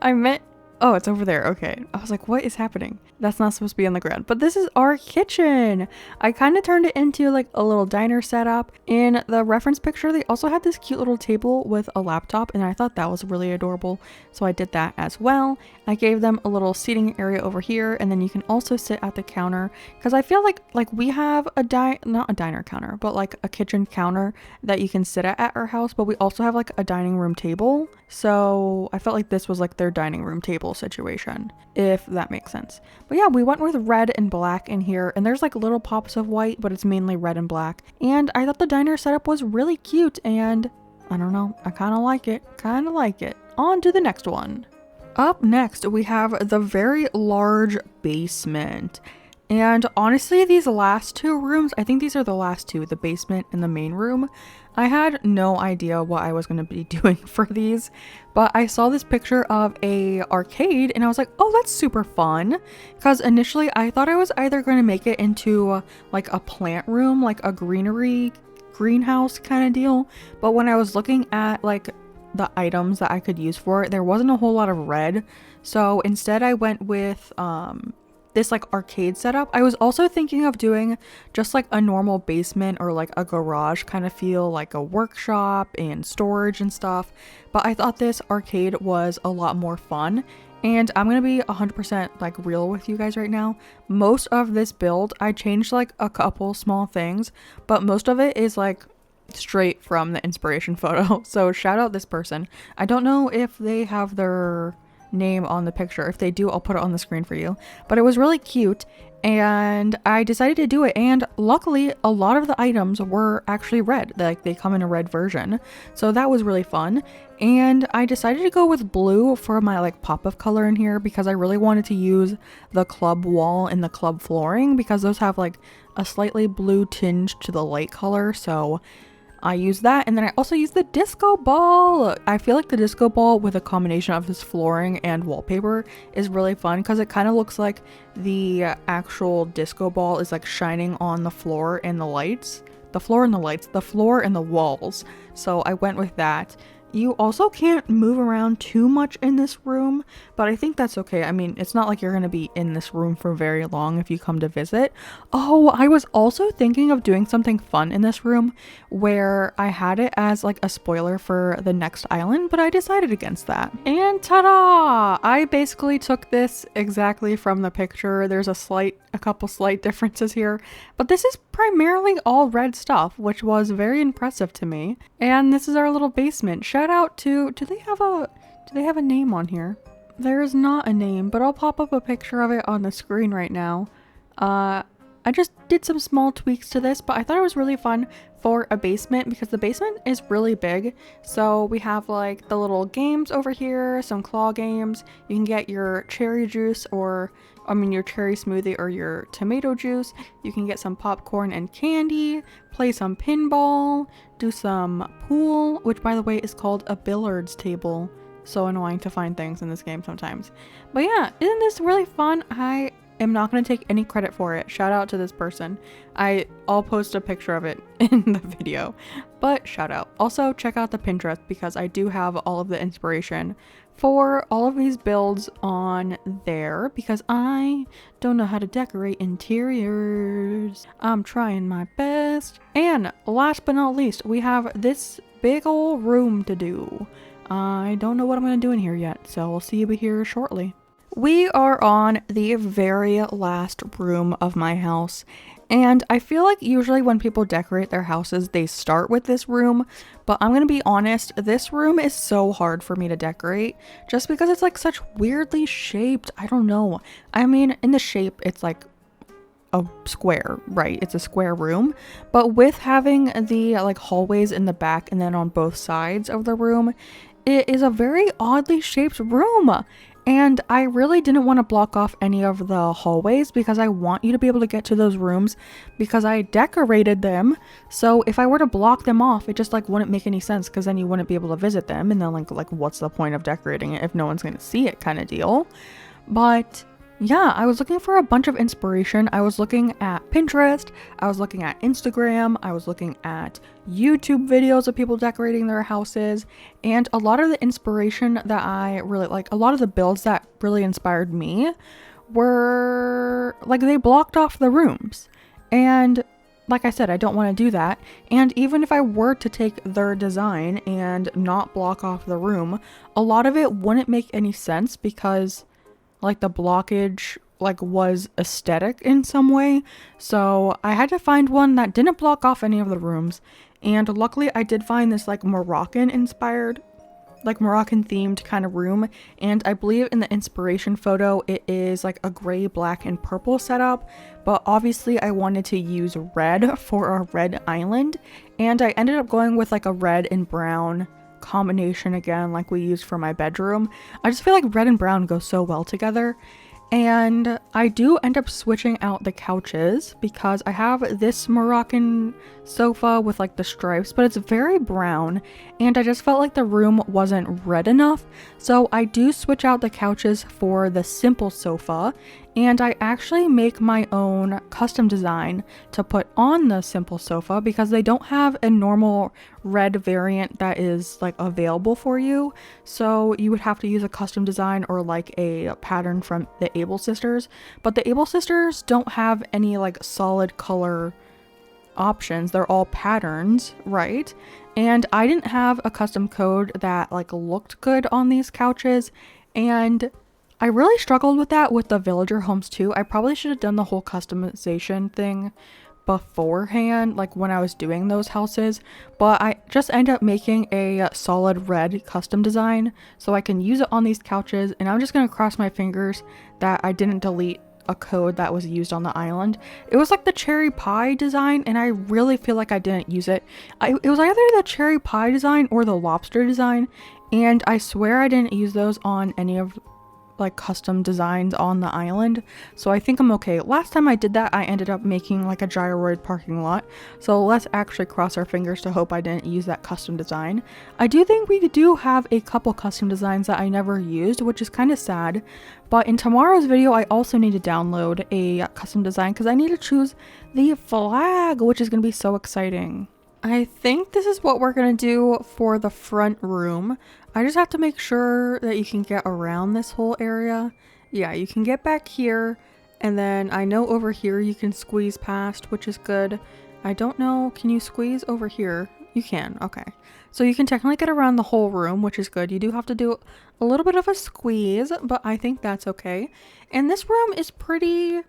I meant Oh, it's over there. Okay. I was like, what is happening? That's not supposed to be on the ground. But this is our kitchen. I kind of turned it into like a little diner setup. In the reference picture, they also had this cute little table with a laptop, and I thought that was really adorable. So I did that as well. I gave them a little seating area over here, and then you can also sit at the counter because I feel like we have not a diner counter, but like a kitchen counter that you can sit at our house, but we also have like a dining room table. So I felt like this was like their dining room table situation, if that makes sense. But yeah, we went with red and black in here, and there's like little pops of white, but it's mainly red and black. And I thought the diner setup was really cute, and I don't know, I kind of like it. On to the next one. Up next, we have the very large basement. And honestly, these last two rooms, I think these are the last two, the basement and the main room. I had no idea what I was going to be doing for these, but I saw this picture of a arcade and I was like, oh, that's super fun. Because initially I thought I was either going to make it into like a plant room, like a greenhouse kind of deal. But when I was looking at like the items that I could use for it, there wasn't a whole lot of red. So instead I went with this like arcade setup. I was also thinking of doing just like a normal basement or like a garage kind of feel, like a workshop and storage and stuff, but I thought this arcade was a lot more fun. And I'm gonna be 100% like real with you guys right now. Most of this build I changed like a couple small things, but most of it is like straight from the inspiration photo. So shout out this person. I don't know if they have their name on the picture. If they do, I'll put it on the screen for you. But it was really cute and I decided to do it, and luckily a lot of the items were actually red. Like they come in a red version. So that was really fun. And I decided to go with blue for my like pop of color in here because I really wanted to use the club wall and the club flooring because those have like a slightly blue tinge to the light color. So I used that, and then I also used the disco ball. I feel like the disco ball with a combination of this flooring and wallpaper is really fun because it kind of looks like the actual disco ball is like shining on the floor and the lights. The floor and the walls. So I went with that. You also can't move around too much in this room, but I think that's okay. I mean, it's not like you're going to be in this room for very long if you come to visit. Oh, I was also thinking of doing something fun in this room where I had it as like a spoiler for the next island, but I decided against that. And ta-da! I basically took this exactly from the picture. There's a couple slight differences here, but this is primarily all red stuff, which was very impressive to me. And this is our little basement. Shout out to, do they have a name on here? There is not a name, but I'll pop up a picture of it on the screen right now. I just did some small tweaks to this, but I thought it was really fun for a basement because the basement is really big. So we have like the little games over here, some claw games. You can get your cherry juice your cherry smoothie or your tomato juice. You can get some popcorn and candy, play some pinball, do some pool, which by the way is called a billiards table. So annoying to find things in this game sometimes. But yeah, isn't this really fun? I am not going to take any credit for it. Shout out to this person. I'll post a picture of it in the video, but shout out. Also check out the Pinterest because I do have all of the inspiration for all of these builds on there because I don't know how to decorate interiors. I'm trying my best. And last but not least, we have this big old room to do. I don't know what I'm going to do in here yet, so we'll see you here shortly. We are on the very last room of my house, and I feel like usually when people decorate their houses, they start with this room, but I'm gonna be honest, this room is so hard for me to decorate just because it's like such weirdly shaped. I don't know. I mean, in the shape, it's like a square, right? It's a square room, but with having the like hallways in the back and then on both sides of the room, it is a very oddly shaped room. And I really didn't want to block off any of the hallways because I want you to be able to get to those rooms because I decorated them. So if I were to block them off, it just like wouldn't make any sense because then you wouldn't be able to visit them. And then like what's the point of decorating it if no one's going to see it kind of deal. But Yeah, I was looking for a bunch of inspiration. I was looking at Pinterest, I was looking at Instagram, I was looking at YouTube videos of people decorating their houses, and a lot of the inspiration that I really like, a lot of the builds that really inspired me were like they blocked off the rooms. And like I said, I don't want to do that. And even if I were to take their design and not block off the room, a lot of it wouldn't make any sense because like the blockage like was aesthetic in some way. So I had to find one that didn't block off any of the rooms. And luckily I did find this like Moroccan inspired, like Moroccan themed kind of room. And I believe in the inspiration photo, it is like a gray, black, and purple setup. But obviously I wanted to use red for a red island. And I ended up going with like a red and brown combination again, like we used for my bedroom. I just feel like red and brown go so well together. And I do end up switching out the couches because I have this Moroccan sofa with like the stripes, but it's very brown and I just felt like the room wasn't red enough. So I do switch out the couches for the simple sofa, and I actually make my own custom design to put on the simple sofa because they don't have a normal red variant that is like available for you. So you would have to use a custom design or like a pattern from the Able Sisters. But the Able Sisters don't have any like solid color options. They're all patterns, right? And I didn't have a custom code that like looked good on these couches, and I really struggled with that with the villager homes too. I probably should have done the whole customization thing beforehand, like when I was doing those houses, but I just end up making a solid red custom design so I can use it on these couches. And I'm just gonna cross my fingers that I didn't delete a code that was used on the island. It was like the cherry pie design, and I really feel like I didn't use it. It was either the cherry pie design or the lobster design, and I swear I didn't use those on any of like custom designs on the island, so I think I'm okay. Last time I did that, I ended up making like a gyroid parking lot, so let's actually cross our fingers to hope I didn't use that custom design. I do think we do have a couple custom designs that I never used, which is kind of sad, but in tomorrow's video I also need to download a custom design because I need to choose the flag, which is going to be so exciting. I think this is what we're going to do for the front room. I just have to make sure that you can get around this whole area. Yeah, you can get back here, and then I know over here you can squeeze past, which is good. I don't know, can you squeeze over here? You can, okay. So you can technically get around the whole room, which is good. You do have to do a little bit of a squeeze, but I think that's okay. And this room is pretty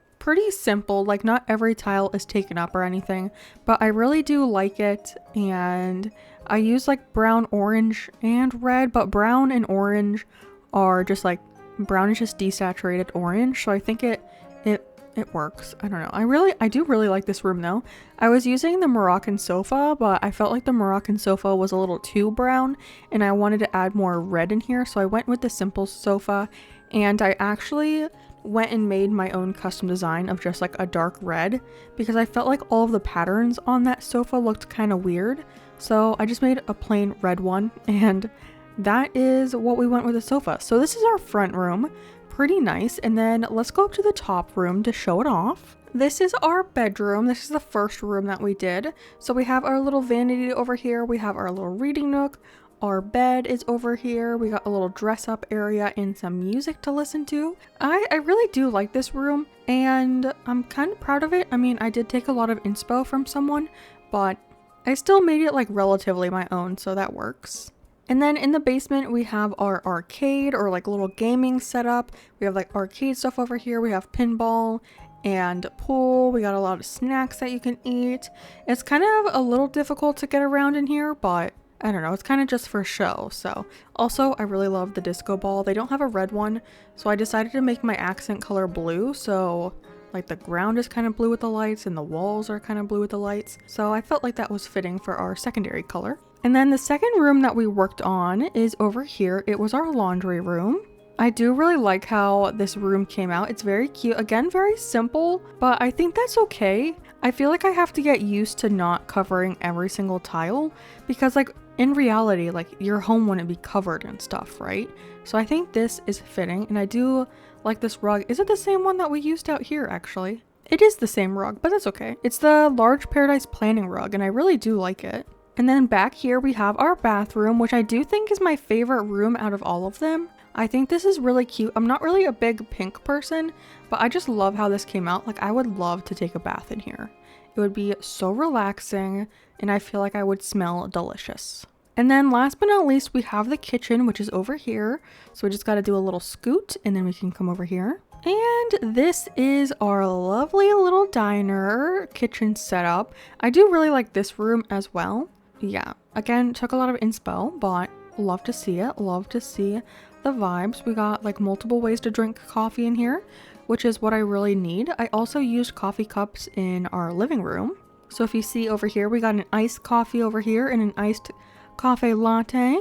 simple. Like not every tile is taken up or anything, but I really do like it. And I use like brown, orange, and red, but brown and orange are just like, brown is just desaturated orange, so I think it works. I don't know. I do really like this room though. I was using the Moroccan sofa, but I felt like the Moroccan sofa was a little too brown and I wanted to add more red in here, so I went with the simple sofa. And I actually went and made my own custom design of just like a dark red because I felt like all of the patterns on that sofa looked kind of weird. So I just made a plain red one, and that is what we went with the sofa. So this is our front room. Pretty nice. And then let's go up to the top room to show it off. This is our bedroom. This is the first room that we did. So we have our little vanity over here. We have our little reading nook. Our bed is over here. We got a little dress up area and some music to listen to. I really do like this room and I'm kind of proud of it. I mean, I did take a lot of inspo from someone, but I still made it like relatively my own, so that works. And then in the basement, we have our arcade or like little gaming setup. We have like arcade stuff over here. We have pinball and pool. We got a lot of snacks that you can eat. It's kind of a little difficult to get around in here, but I don't know, it's kind of just for show. So also I really love the disco ball. They don't have a red one, so I decided to make my accent color blue. So like the ground is kind of blue with the lights and the walls are kind of blue with the lights. So I felt like that was fitting for our secondary color. And then the second room that we worked on is over here. It was our laundry room. I do really like how this room came out. It's very cute. Again, very simple, but I think that's okay. I feel like I have to get used to not covering every single tile because like in reality, like your home wouldn't be covered and stuff, right? So I think this is fitting, and I do like this rug. Is it the same one that we used out here actually? It is the same rug, but that's okay. It's the large paradise planning rug and I really do like it. And then back here we have our bathroom, which I do think is my favorite room out of all of them. I think this is really cute. I'm not really a big pink person, but I just love how this came out. Like I would love to take a bath in here. It would be so relaxing and I feel like I would smell delicious. And then last but not least, we have the kitchen, which is over here. So we just got to do a little scoot and then we can come over here. And this is our lovely little diner kitchen setup. I do really like this room as well. Yeah, again, took a lot of inspo, but love to see it. Love to see the vibes. We got like multiple ways to drink coffee in here, which is what I really need. I also used coffee cups in our living room. So if you see over here, we got an iced coffee over here and an iced cafe latte,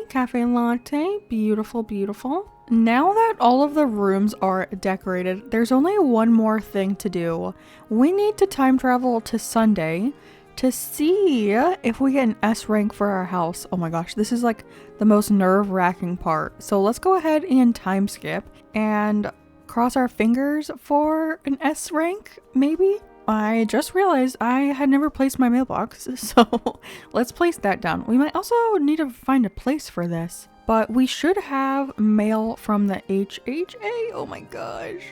beautiful, beautiful. Now that all of the rooms are decorated, there's only one more thing to do. We need to time travel to Sunday to see if we get an S rank for our house. Oh my gosh, this is like the most nerve-wracking part. So let's go ahead and time skip and cross our fingers for an S rank, maybe? I just realized I had never placed my mailbox, so let's place that down. We might also need to find a place for this, but we should have mail from the HHA. Oh my gosh.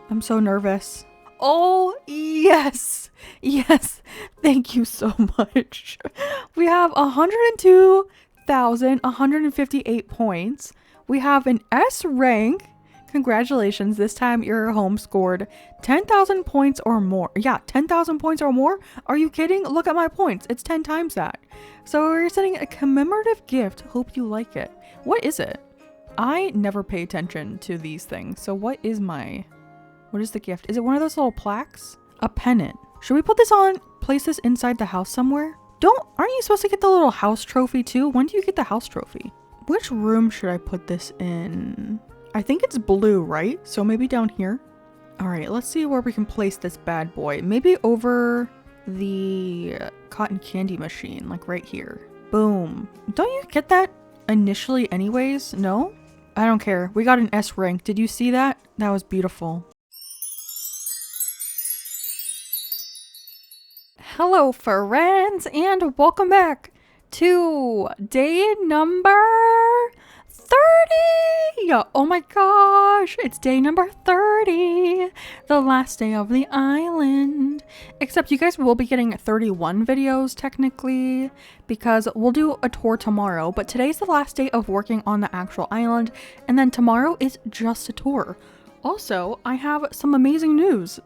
I'm so nervous. Oh, yes. Yes. Thank you so much. We have 102,158 points. We have an S rank. Congratulations. This time your home scored 10,000 points or more. Yeah, 10,000 points or more. Are you kidding? Look at my points. It's 10 times that. So we're sending a commemorative gift. Hope you like it. What is it? I never pay attention to these things. So what is the gift? Is it one of those little plaques? A pennant. Should we put this on, place this inside the house somewhere? Aren't you supposed to get the little house trophy too? When do you get the house trophy? Which room should I put this in? I think it's blue, right? So maybe down here. All right, let's see where we can place this bad boy. Maybe over the cotton candy machine, like right here. Boom. Don't you get that initially anyways? No? I don't care. We got an S rank. Did you see that? That was beautiful. Hello friends and welcome back to day number 30. Oh my gosh, it's day number 30, the last day of the island. Except you guys will be getting 31 videos technically because we'll do a tour tomorrow, but today's the last day of working on the actual island and then tomorrow is just a tour. Also, I have some amazing news.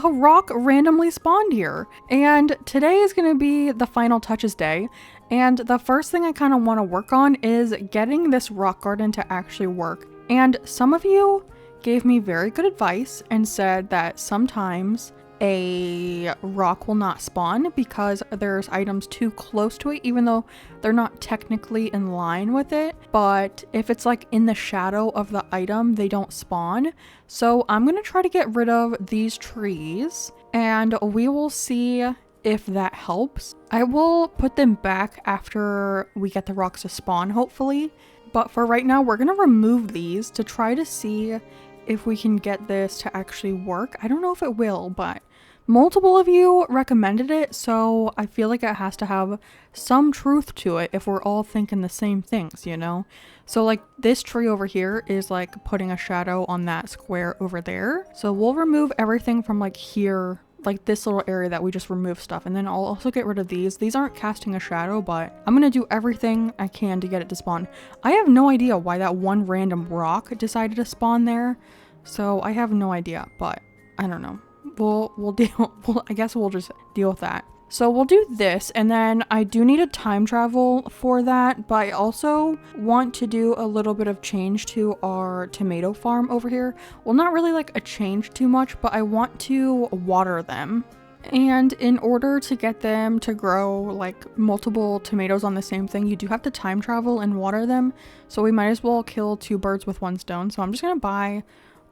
A rock randomly spawned here, and today is going to be the final touches day, and the first thing I kind of want to work on is getting this rock garden to actually work. And some of you gave me very good advice and said that sometimes a rock will not spawn because there's items too close to it, even though they're not technically in line with it. But if it's like in the shadow of the item, they don't spawn. So I'm going to try to get rid of these trees and we will see if that helps. I will put them back after we get the rocks to spawn, hopefully. But for right now, we're going to remove these to try to see if we can get this to actually work. I don't know if it will, but multiple of you recommended it, so I feel like it has to have some truth to it if we're all thinking the same things, you know? So like this tree over here is like putting a shadow on that square over there. So we'll remove everything from like here, like this little area that we just removed stuff, and then I'll also get rid of these. These aren't casting a shadow, but I'm gonna do everything I can to get it to spawn. I have no idea why that one random rock decided to spawn there, so I have no idea, but I don't know. I guess we'll just deal with that. So we'll do this, and then I do need a time travel for that, but I also want to do a little bit of change to our tomato farm over here. Well, not really like a change too much, but I want to water them. And in order to get them to grow like multiple tomatoes on the same thing, you do have to time travel and water them. So we might as well kill two birds with one stone. So I'm just gonna buy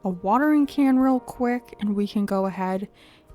a watering can real quick and we can go ahead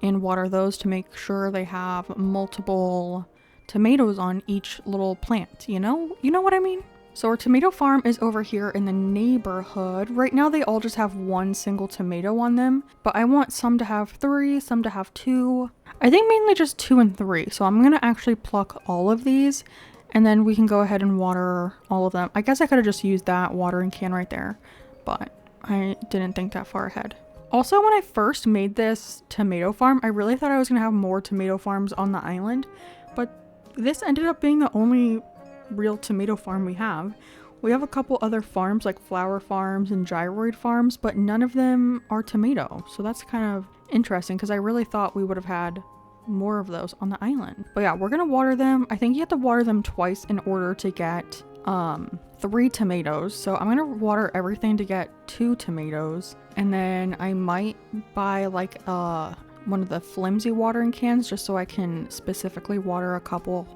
and water those to make sure they have multiple tomatoes on each little plant, you know what I mean? So our tomato farm is over here in the neighborhood. Right now they all just have one single tomato on them, but I want some to have 3, some to have 2. I think mainly just 2 and 3. So I'm gonna actually pluck all of these and then we can go ahead and water all of them. I guess I could have just used that watering can right there, but I didn't think that far ahead. Also, when I first made this tomato farm, I really thought I was gonna have more tomato farms on the island, but this ended up being the only real tomato farm we have. We have a couple other farms like flower farms and gyroid farms, but none of them are tomato. So that's kind of interesting because I really thought we would have had more of those on the island. But yeah, we're gonna water them. I think you have to water them twice in order to get 3 tomatoes. So I'm gonna water everything to get 2 tomatoes, and then I might buy like one of the flimsy watering cans just so I can specifically water a couple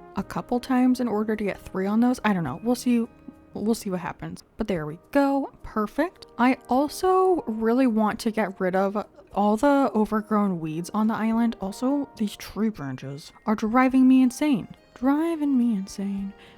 times in order to get 3 on those. I don't know. We'll see what happens. But there we go. Perfect. I also really want to get rid of all the overgrown weeds on the island. Also, these tree branches are driving me insane.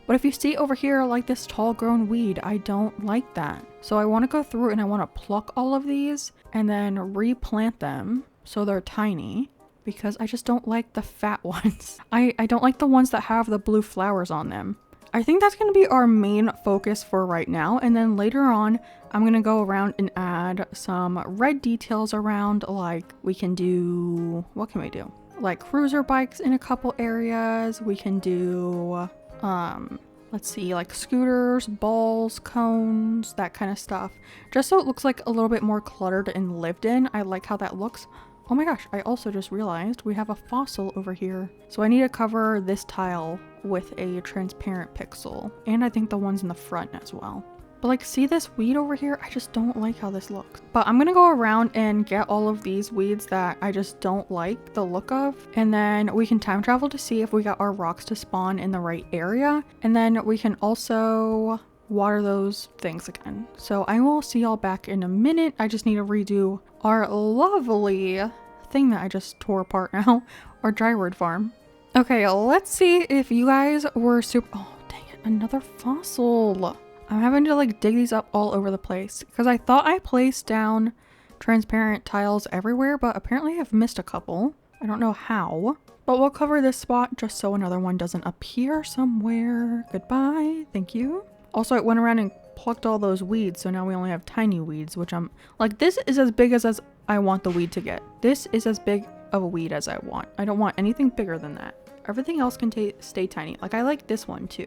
But if you see over here, like this tall grown weed, I don't like that. So I want to go through and I want to pluck all of these and then replant them so they're tiny, because I just don't like the fat ones. I don't like the ones that have the blue flowers on them. I think that's going to be our main focus for right now, and then later on I'm going to go around and add some red details around. Like we can do, what can we do? Like cruiser bikes in a couple areas. We can do let's see, like scooters, balls, cones, that kind of stuff, just so it looks like a little bit more cluttered and lived in. I like how that looks. Oh my gosh, I also just realized we have a fossil over here. So I need to cover this tile with a transparent pixel, and I think the ones in the front as well. But like, see this weed over here? I just don't like how this looks. But I'm gonna go around and get all of these weeds that I just don't like the look of. And then we can time travel to see if we got our rocks to spawn in the right area. And then we can also water those things again. So I will see y'all back in a minute. I just need to redo our lovely thing that I just tore apart now, our gyroid farm. Okay, let's see if you guys were super— oh, dang it, another fossil. I'm having to like dig these up all over the place because I thought I placed down transparent tiles everywhere, but apparently I've missed a couple. I don't know how, but we'll cover this spot just so another one doesn't appear somewhere. Goodbye. Thank you. Also, I went around and plucked all those weeds, so now we only have tiny weeds, which I'm like, this is as big as I want the weed to get. This is as big of a weed as I want. I don't want anything bigger than that. Everything else can stay tiny. Like, I like this one too.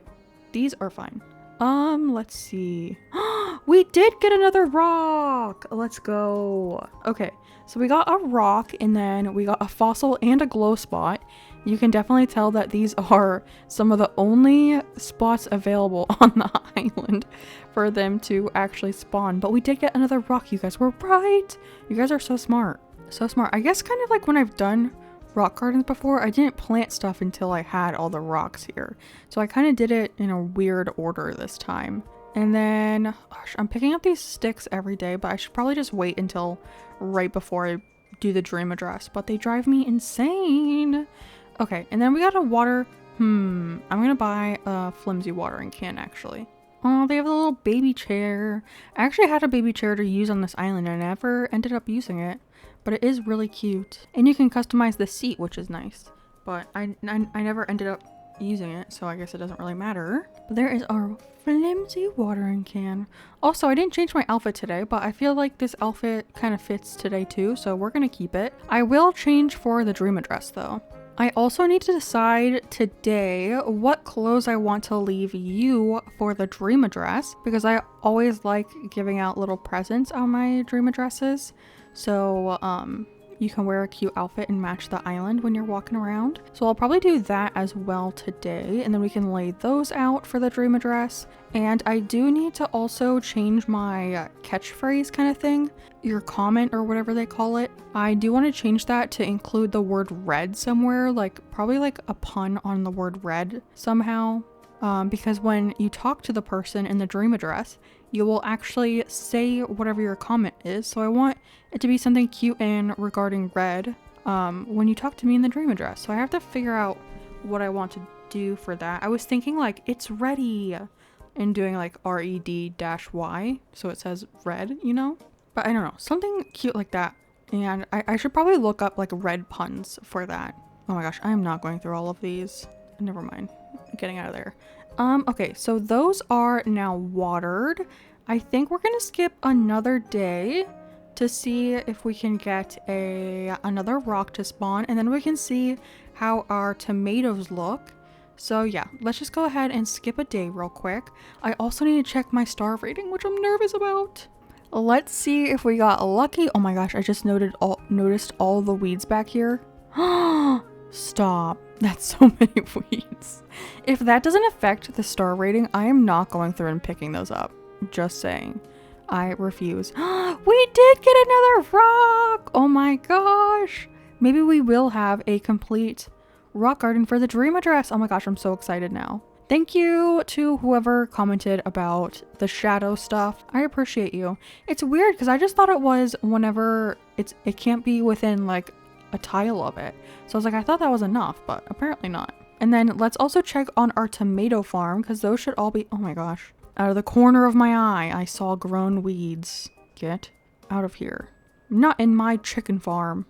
These are fine. Let's see. We did get another rock. Let's go. Okay, so we got a rock and then we got a fossil and a glow spot. You can definitely tell that these are some of the only spots available on the island for them to actually spawn. But we did get another rock. You guys were right. You guys are so smart. So smart. I guess kind of like when I've done rock gardens before, I didn't plant stuff until I had all the rocks here. So I kind of did it in a weird order this time. And then, gosh, I'm picking up these sticks every day, but I should probably just wait until right before I do the dream address. But they drive me insane. Okay, and then we got a water. I'm gonna buy a flimsy watering can actually. Oh, they have a little baby chair. I actually had a baby chair to use on this island and I never ended up using it, but it is really cute. And you can customize the seat, which is nice. But I never ended up using it, so I guess it doesn't really matter. But there is our flimsy watering can. Also, I didn't change my outfit today, but I feel like this outfit kind of fits today too, so we're gonna keep it. I will change for the dream address though. I also need to decide today what clothes I want to leave you for the dream address, because I always like giving out little presents on my dream addresses. So you can wear a cute outfit and match the island when you're walking around. So I'll probably do that as well today, and then we can lay those out for the dream address. And I do need to also change my catchphrase kind of thing, your comment or whatever they call it. I do want to change that to include the word red somewhere, like probably like a pun on the word red somehow. Because when you talk to the person in the dream address, you will actually say whatever your comment is. So I want it to be something cute and regarding red when you talk to me in the dream address. So I have to figure out what I want to do for that. I was thinking like, it's ready. and doing like RED-Y, so it says red, you know? But I don't know, something cute like that. And I should probably look up like red puns for that. Oh my gosh, I am not going through all of these. Never mind, getting out of there. Okay, so those are now watered. I think we're gonna skip another day to see if we can get another rock to spawn, and then we can see how our tomatoes look. So yeah, let's just go ahead and skip a day real quick. I also need to check my star rating, which I'm nervous about. Let's see if we got lucky. Oh my gosh, I just noticed all the weeds back here. Stop. That's so many weeds. If that doesn't affect the star rating, I am not going through and picking those up. Just saying. I refuse. We did get another rock! Oh my gosh. Maybe we will have a complete rock garden for the dream address. Oh my gosh, I'm so excited now. Thank you to whoever commented about the shadow stuff. I appreciate you. It's weird because I just thought it was whenever it can't be within like a tile of it. So I was like, I thought that was enough, but apparently not. And then let's also check on our tomato farm because those should all be, oh my gosh. Out of the corner of my eye, I saw grown weeds. Get out of here. Not in my chicken farm.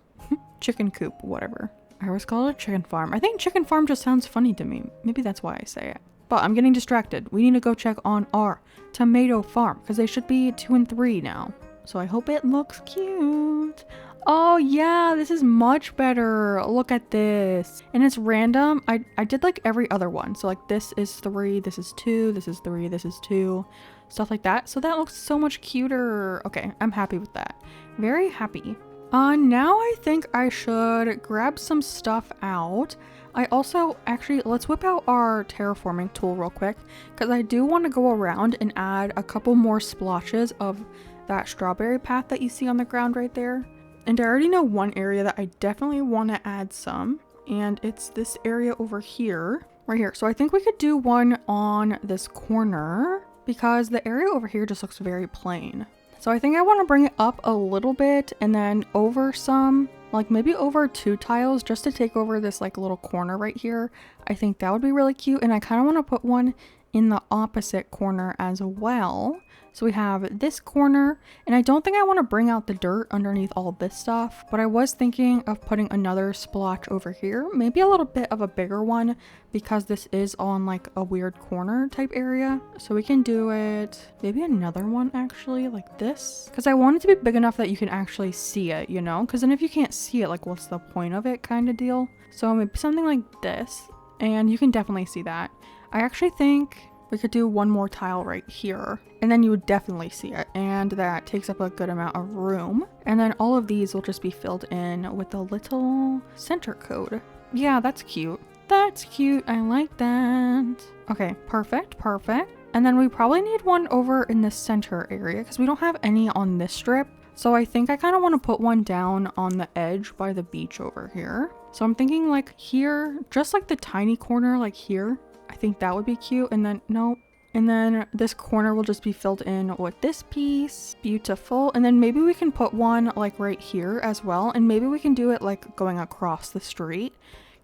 Chicken coop, whatever. I always call it a chicken farm. I think chicken farm just sounds funny to me. Maybe that's why I say it. But I'm getting distracted. We need to go check on our tomato farm because they should be 2 and 3 now. So I hope it looks cute. Oh yeah, this is much better. Look at this. And it's random. I did like every other one. So like this is 3, this is 2, this is 3, this is 2. Stuff like that. So that looks so much cuter. Okay, I'm happy with that. Very happy. Now I think I should grab some stuff out. I also, actually, let's whip out our terraforming tool real quick because I do want to go around and add a couple more splotches of that strawberry path that you see on the ground right there. And I already know one area that I definitely want to add some, and it's this area over here, right here. So I think we could do one on this corner because the area over here just looks very plain. So I think I want to bring it up a little bit and then over some, like maybe over 2 tiles just to take over this like little corner right here. I think that would be really cute. And I kind of want to put one in the opposite corner as well. So we have this corner, and I don't think I want to bring out the dirt underneath all this stuff, but I was thinking of putting another splotch over here, maybe a little bit of a bigger one because this is on like a weird corner type area. So we can do it, maybe another one actually like this, because I want it to be big enough that you can actually see it, you know, because then if you can't see it, like what's the point of it kind of deal. So maybe something like this, and you can definitely see that. I actually think we could do one more tile right here, and then you would definitely see it, and that takes up a good amount of room. And then all of these will just be filled in with a little center code. Yeah, that's cute. That's cute. I like that. Okay, perfect, perfect. And then we probably need one over in the center area because we don't have any on this strip. So I think I kind of want to put one down on the edge by the beach over here. So I'm thinking like here, just like the tiny corner like here. I think that would be cute. And then nope. And then this corner will just be filled in with this piece. Beautiful. And then maybe we can put one like right here as well. And maybe we can do it like going across the street,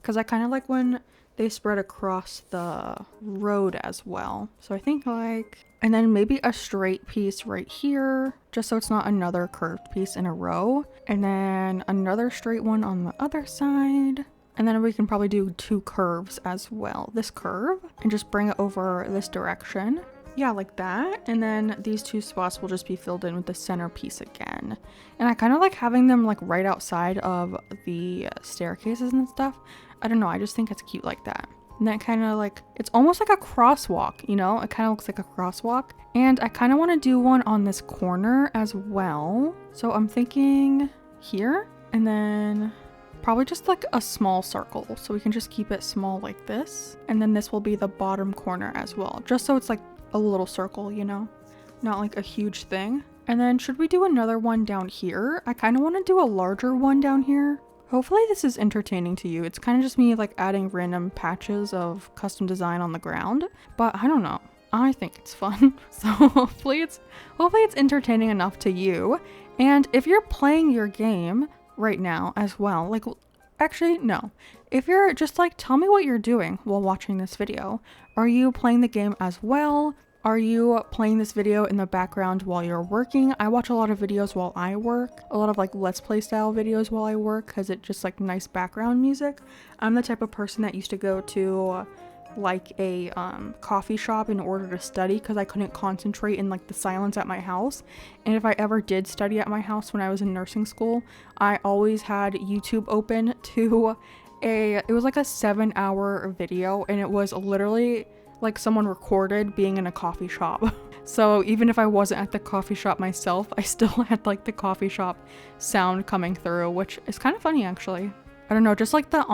because I kind of like when they spread across the road as well. So I think like, and then maybe a straight piece right here, just so it's not another curved piece in a row. And then another straight one on the other side. And then we can probably do 2 curves as well. This curve, and just bring it over this direction. Yeah, like that. And then these 2 spots will just be filled in with the center piece again. And I kind of like having them like right outside of the staircases and stuff. I don't know, I just think it's cute like that. And that kind of like, it's almost like a crosswalk, you know? It kind of looks like a crosswalk. And I kind of want to do one on this corner as well. So I'm thinking here, and then probably just like a small circle, so we can just keep it small like this. And then this will be the bottom corner as well, just so it's like a little circle, you know, not like a huge thing. And then should we do another one down here? I kind of want to do a larger one down here. Hopefully this is entertaining to you. It's kind of just me like adding random patches of custom design on the ground, but I don't know, I think it's fun. So hopefully it's entertaining enough to you. And if you're playing your game right now as well, like, actually no, if you're just like, tell me what you're doing while watching this video. Are you playing the game as well? Are you playing this video in the background while you're working? I watch a lot of videos while I work, a lot of like let's play style videos while I work because it's just like nice background music. I'm the type of person that used to go to like a coffee shop in order to study because I couldn't concentrate in like the silence at my house. And if I ever did study at my house when I was in nursing school, I always had YouTube open to it was like a 7-hour video, and it was literally like someone recorded being in a coffee shop. So even if I wasn't at the coffee shop myself, I still had like the coffee shop sound coming through, which is kind of funny actually. I don't know, just like the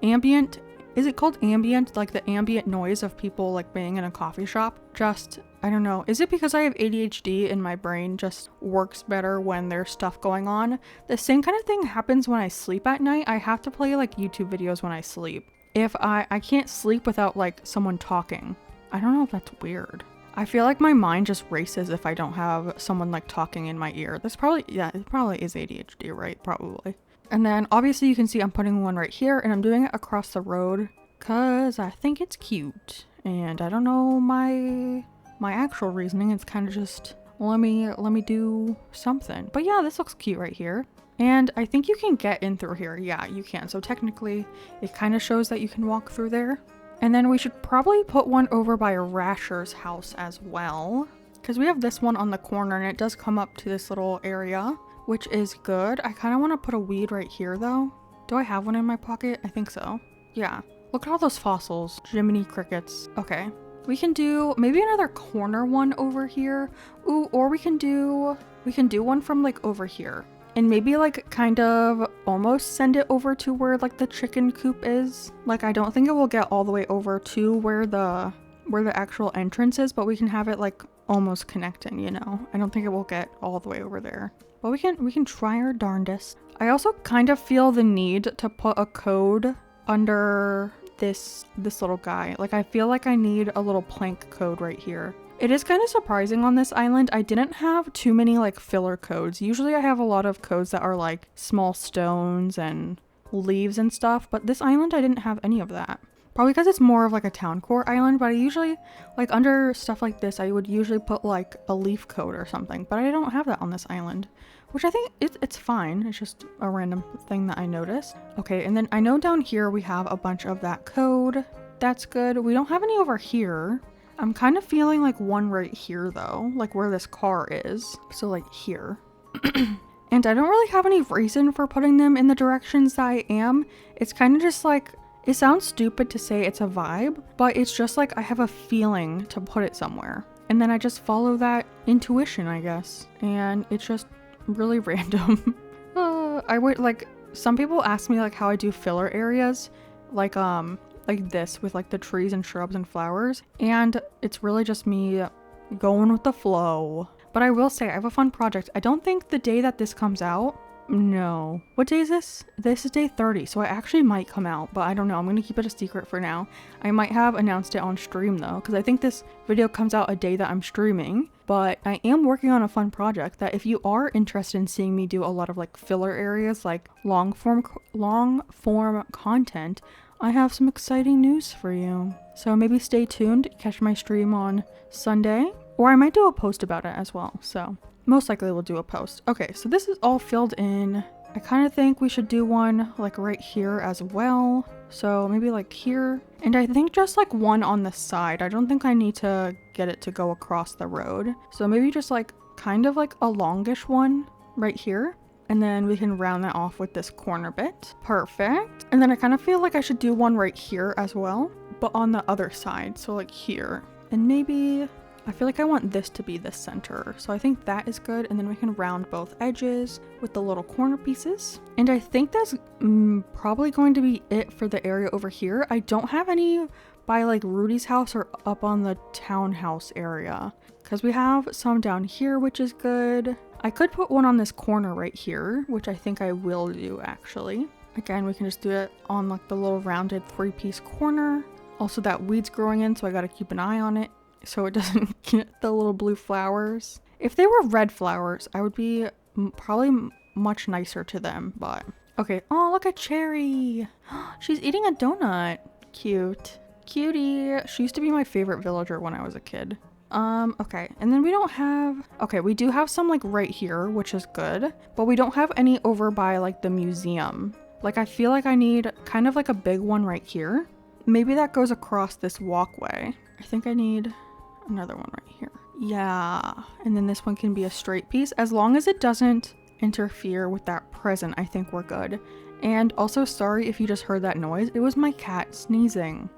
ambient, is it called ambient? Like the ambient noise of people like being in a coffee shop. Just, I don't know. Is it because I have ADHD and my brain just works better when there's stuff going on? The same kind of thing happens when I sleep at night. I have to play like YouTube videos when I sleep. If I can't sleep without like someone talking. I don't know if that's weird. I feel like my mind just races if I don't have someone like talking in my ear. That's probably, yeah, it probably is ADHD, right? Probably. And then obviously you can see I'm putting one right here, and I'm doing it across the road because I think it's cute. And I don't know my actual reasoning. It's kind of just let me do something. But yeah, this looks cute right here. And I think you can get in through here. Yeah, you can. So technically it kind of shows that you can walk through there. And then we should probably put one over by Rasher's house as well, because we have this one on the corner and it does come up to this little area, which is good. I kind of want to put a weed right here though. Do I have one in my pocket? I think so. Yeah. Look at all those fossils. Jiminy crickets. Okay. We can do maybe another corner one over here. Ooh, or we can do one from like over here. And maybe like kind of almost send it over to where like the chicken coop is. Like I don't think it will get all the way over to where the actual entrance is, but we can have it like almost connecting, you know. I don't think it will get all the way over there. But we can try our darndest. I also kind of feel the need to put a code under this little guy. Like I feel like I need a little plank code right here. It is kind of surprising on this island. I didn't have too many like filler codes. Usually I have a lot of codes that are like small stones and leaves and stuff, but this island I didn't have any of that. Probably because it's more of like a town core island, but I usually like under stuff like this I would usually put like a leaf code or something, but I don't have that on this island, which I think it's fine. It's just a random thing that I noticed. Okay, and then I know down here we have a bunch of that code. That's good. We don't have any over here. I'm kind of feeling like one right here though, like where this car is. So like here. And I don't really have any reason for putting them in the directions that I am. It's kind of just like, it sounds stupid to say it's a vibe, but it's just like I have a feeling to put it somewhere. And then I just follow that intuition, I guess. And it's just really random. I would like, some people ask me like how I do filler areas. Like this with like the trees and shrubs and flowers, and it's really just me going with the flow. But I will say I have a fun project. I don't think the day that this comes out, no, what day is this? This is day 30, so I actually might come out, but I don't know. I'm gonna keep it a secret for now. I might have announced it on stream though, because I think this video comes out a day that I'm streaming. But I am working on a fun project that if you are interested in seeing me do a lot of like filler areas, like long form content, I have some exciting news for you. So maybe stay tuned, catch my stream on Sunday, or I might do a post about it as well. So most likely we'll do a post. Okay, so this is all filled in. I kind of think we should do one like right here as well. So maybe like here. And I think just like one on the side. I don't think I need to get it to go across the road. So maybe just like kind of like a longish one right here. And then we can round that off with this corner bit. Perfect. And then I kind of feel like I should do one right here as well, but on the other side. So like here. And maybe I feel like I want this to be the center. So I think that is good. And then we can round both edges with the little corner pieces. And I think that's probably going to be it for the area over here. I don't have any by like Rudy's house or up on the townhouse area, because we have some down here, which is good. I could put one on this corner right here, which I think I will do actually. Again, we can just do it on like the little rounded 3-piece corner. Also that weed's growing in, so I gotta keep an eye on it so it doesn't get the little blue flowers. If they were red flowers, I would be probably much nicer to them, but okay. Oh, look at Cherry. She's eating a donut. Cute. Cutie. She used to be my favorite villager when I was a kid. Okay, and then we don't have, okay, we do have some like right here, which is good, but we don't have any over by like the museum. Like I feel like I need kind of like a big one right here. Maybe that goes across this walkway. I think I need another one right here. Yeah, and then this one can be a straight piece. As long as it doesn't interfere with that present, I think we're good. And also, sorry if you just heard that noise. It was my cat sneezing.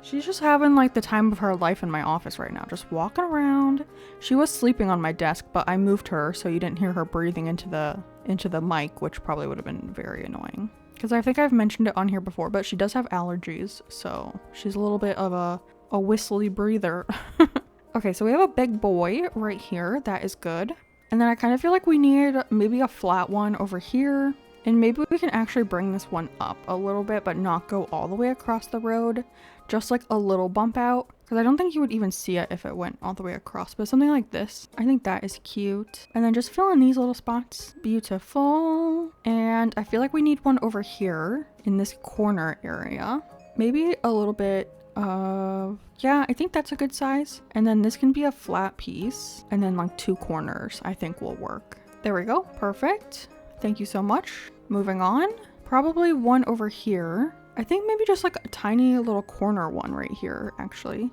She's just having like the time of her life in my office right now, just walking around. She was sleeping on my desk, but I moved her so you didn't hear her breathing into the mic, which probably would have been very annoying. Because I think I've mentioned it on here before, but she does have allergies, so she's a little bit of a whistly breather. Okay, so we have a big boy right here. That is good. And then I kind of feel like we need maybe a flat one over here. And maybe we can actually bring this one up a little bit, but not go all the way across the road. Just like a little bump out. Because I don't think you would even see it if it went all the way across. But something like this, I think that is cute. And then just fill in these little spots. Beautiful. And I feel like we need one over here in this corner area. Maybe a little bit of, yeah, I think that's a good size. And then this can be a flat piece. And then like 2 corners I think will work. There we go. Perfect. Thank you so much. Moving on. Probably one over here. I think maybe just like a tiny little corner one right here, actually.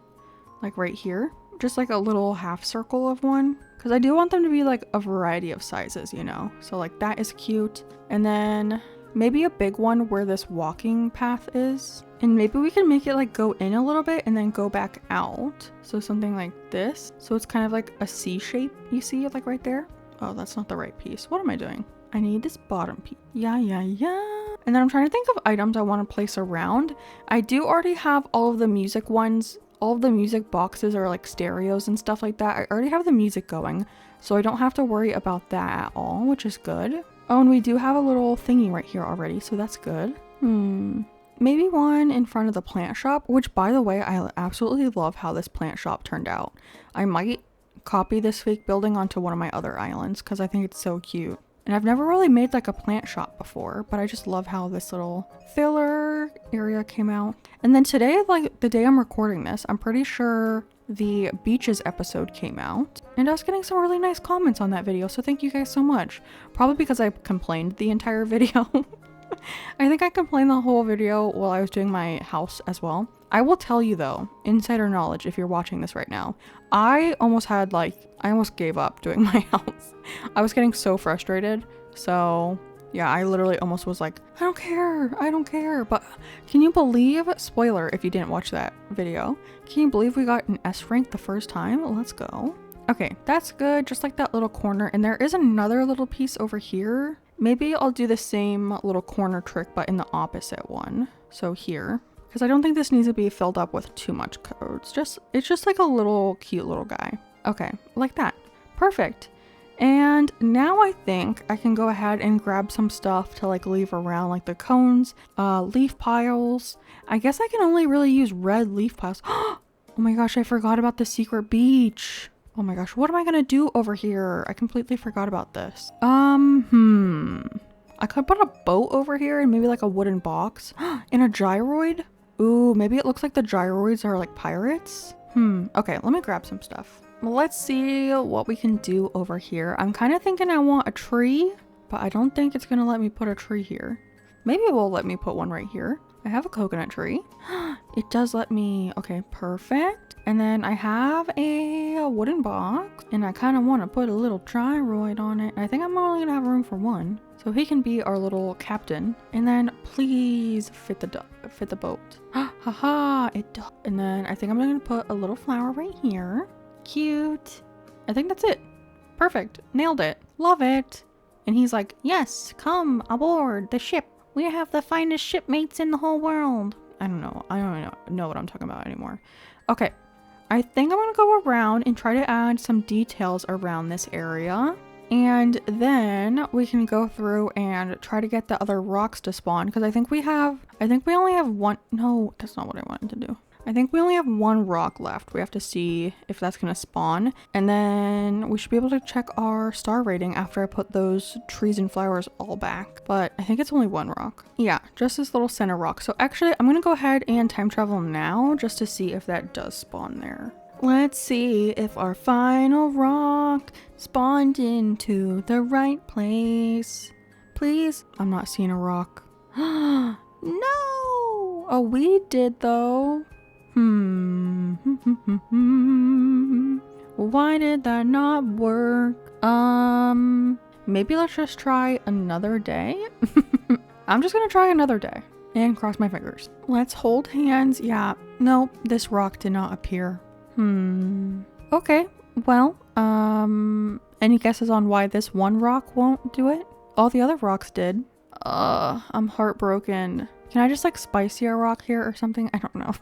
Like right here. Just like a little half circle of one. Because I do want them to be like a variety of sizes, you know? So like that is cute. And then maybe a big one where this walking path is. And maybe we can make it like go in a little bit and then go back out. So something like this. So it's kind of like a C shape. You see it like right there? Oh, that's not the right piece. What am I doing? I need this bottom piece. Yeah. And then I'm trying to think of items I want to place around. I do already have all of the music ones. All of the music boxes are like stereos and stuff like that. I already have the music going, so I don't have to worry about that at all, which is good. Oh, and we do have a little thingy right here already, so that's good. Maybe one in front of the plant shop, which by the way, I absolutely love how this plant shop turned out. I might copy this fake building onto one of my other islands because I think it's so cute. And I've never really made like a plant shop before, but I just love how this little filler area came out. And then today, like the day I'm recording this, I'm pretty sure the beaches episode came out. And I was getting some really nice comments on that video, so thank you guys so much. Probably because I complained the entire video. I think I complained the whole video while I was doing my house as well. I will tell you though, insider knowledge if you're watching this right now, I almost gave up doing my house. I was getting so frustrated. So yeah, I literally almost was like, I don't care. But can you believe, spoiler if you didn't watch that video, can you believe we got an S rank the first time? Let's go. Okay, that's good. Just like that little corner. And there is another little piece over here. Maybe I'll do the same little corner trick, but in the opposite one. So here. Because I don't think this needs to be filled up with too much code. It's just like a little cute little guy. Okay, like that. Perfect. And now I think I can go ahead and grab some stuff to like leave around, like the cones, leaf piles. I guess I can only really use red leaf piles. Oh my gosh, I forgot about the secret beach. Oh my gosh, what am I gonna do over here? I completely forgot about this. I could put a boat over here and maybe like a wooden box and a gyroid. Ooh, maybe it looks like the gyroids are like pirates. Okay, let me grab some stuff. Well, let's see what we can do over here. I'm kind of thinking I want a tree, but I don't think it's gonna let me put a tree here. Maybe it will let me put one right here. I have a coconut tree. It does let me. Okay, perfect. And then I have a wooden box and I kind of want to put a little gyroid on it. I think I'm only gonna have room for one. So he can be our little captain. And then please fit the boat. Haha, it does. And then I think I'm gonna put a little flower right here. Cute. I think that's it. Perfect. Nailed it. Love it. And he's like, yes, come aboard the ship. We have the finest shipmates in the whole world. I don't know. I don't even know what I'm talking about anymore. Okay. I think I'm going to go around and try to add some details around this area. And then we can go through and try to get the other rocks to spawn. Because I think we only have one. No, that's not what I wanted to do. I think we only have one rock left. We have to see if that's gonna spawn. And then we should be able to check our star rating after I put those trees and flowers all back. But I think it's only one rock. Yeah, just this little center rock. So actually, I'm gonna go ahead and time travel now just to see if that does spawn there. Let's see if our final rock spawned into the right place. Please? I'm not seeing a rock. No! Oh, we did though. Why did that not work? Maybe let's just try another day. I'm just gonna try another day and cross my fingers. Let's hold hands. Yeah, nope, this rock did not appear. Okay, well, any guesses on why this one rock won't do it? All the other rocks did. I'm heartbroken. Can I just like spicy a rock here or something? I don't know.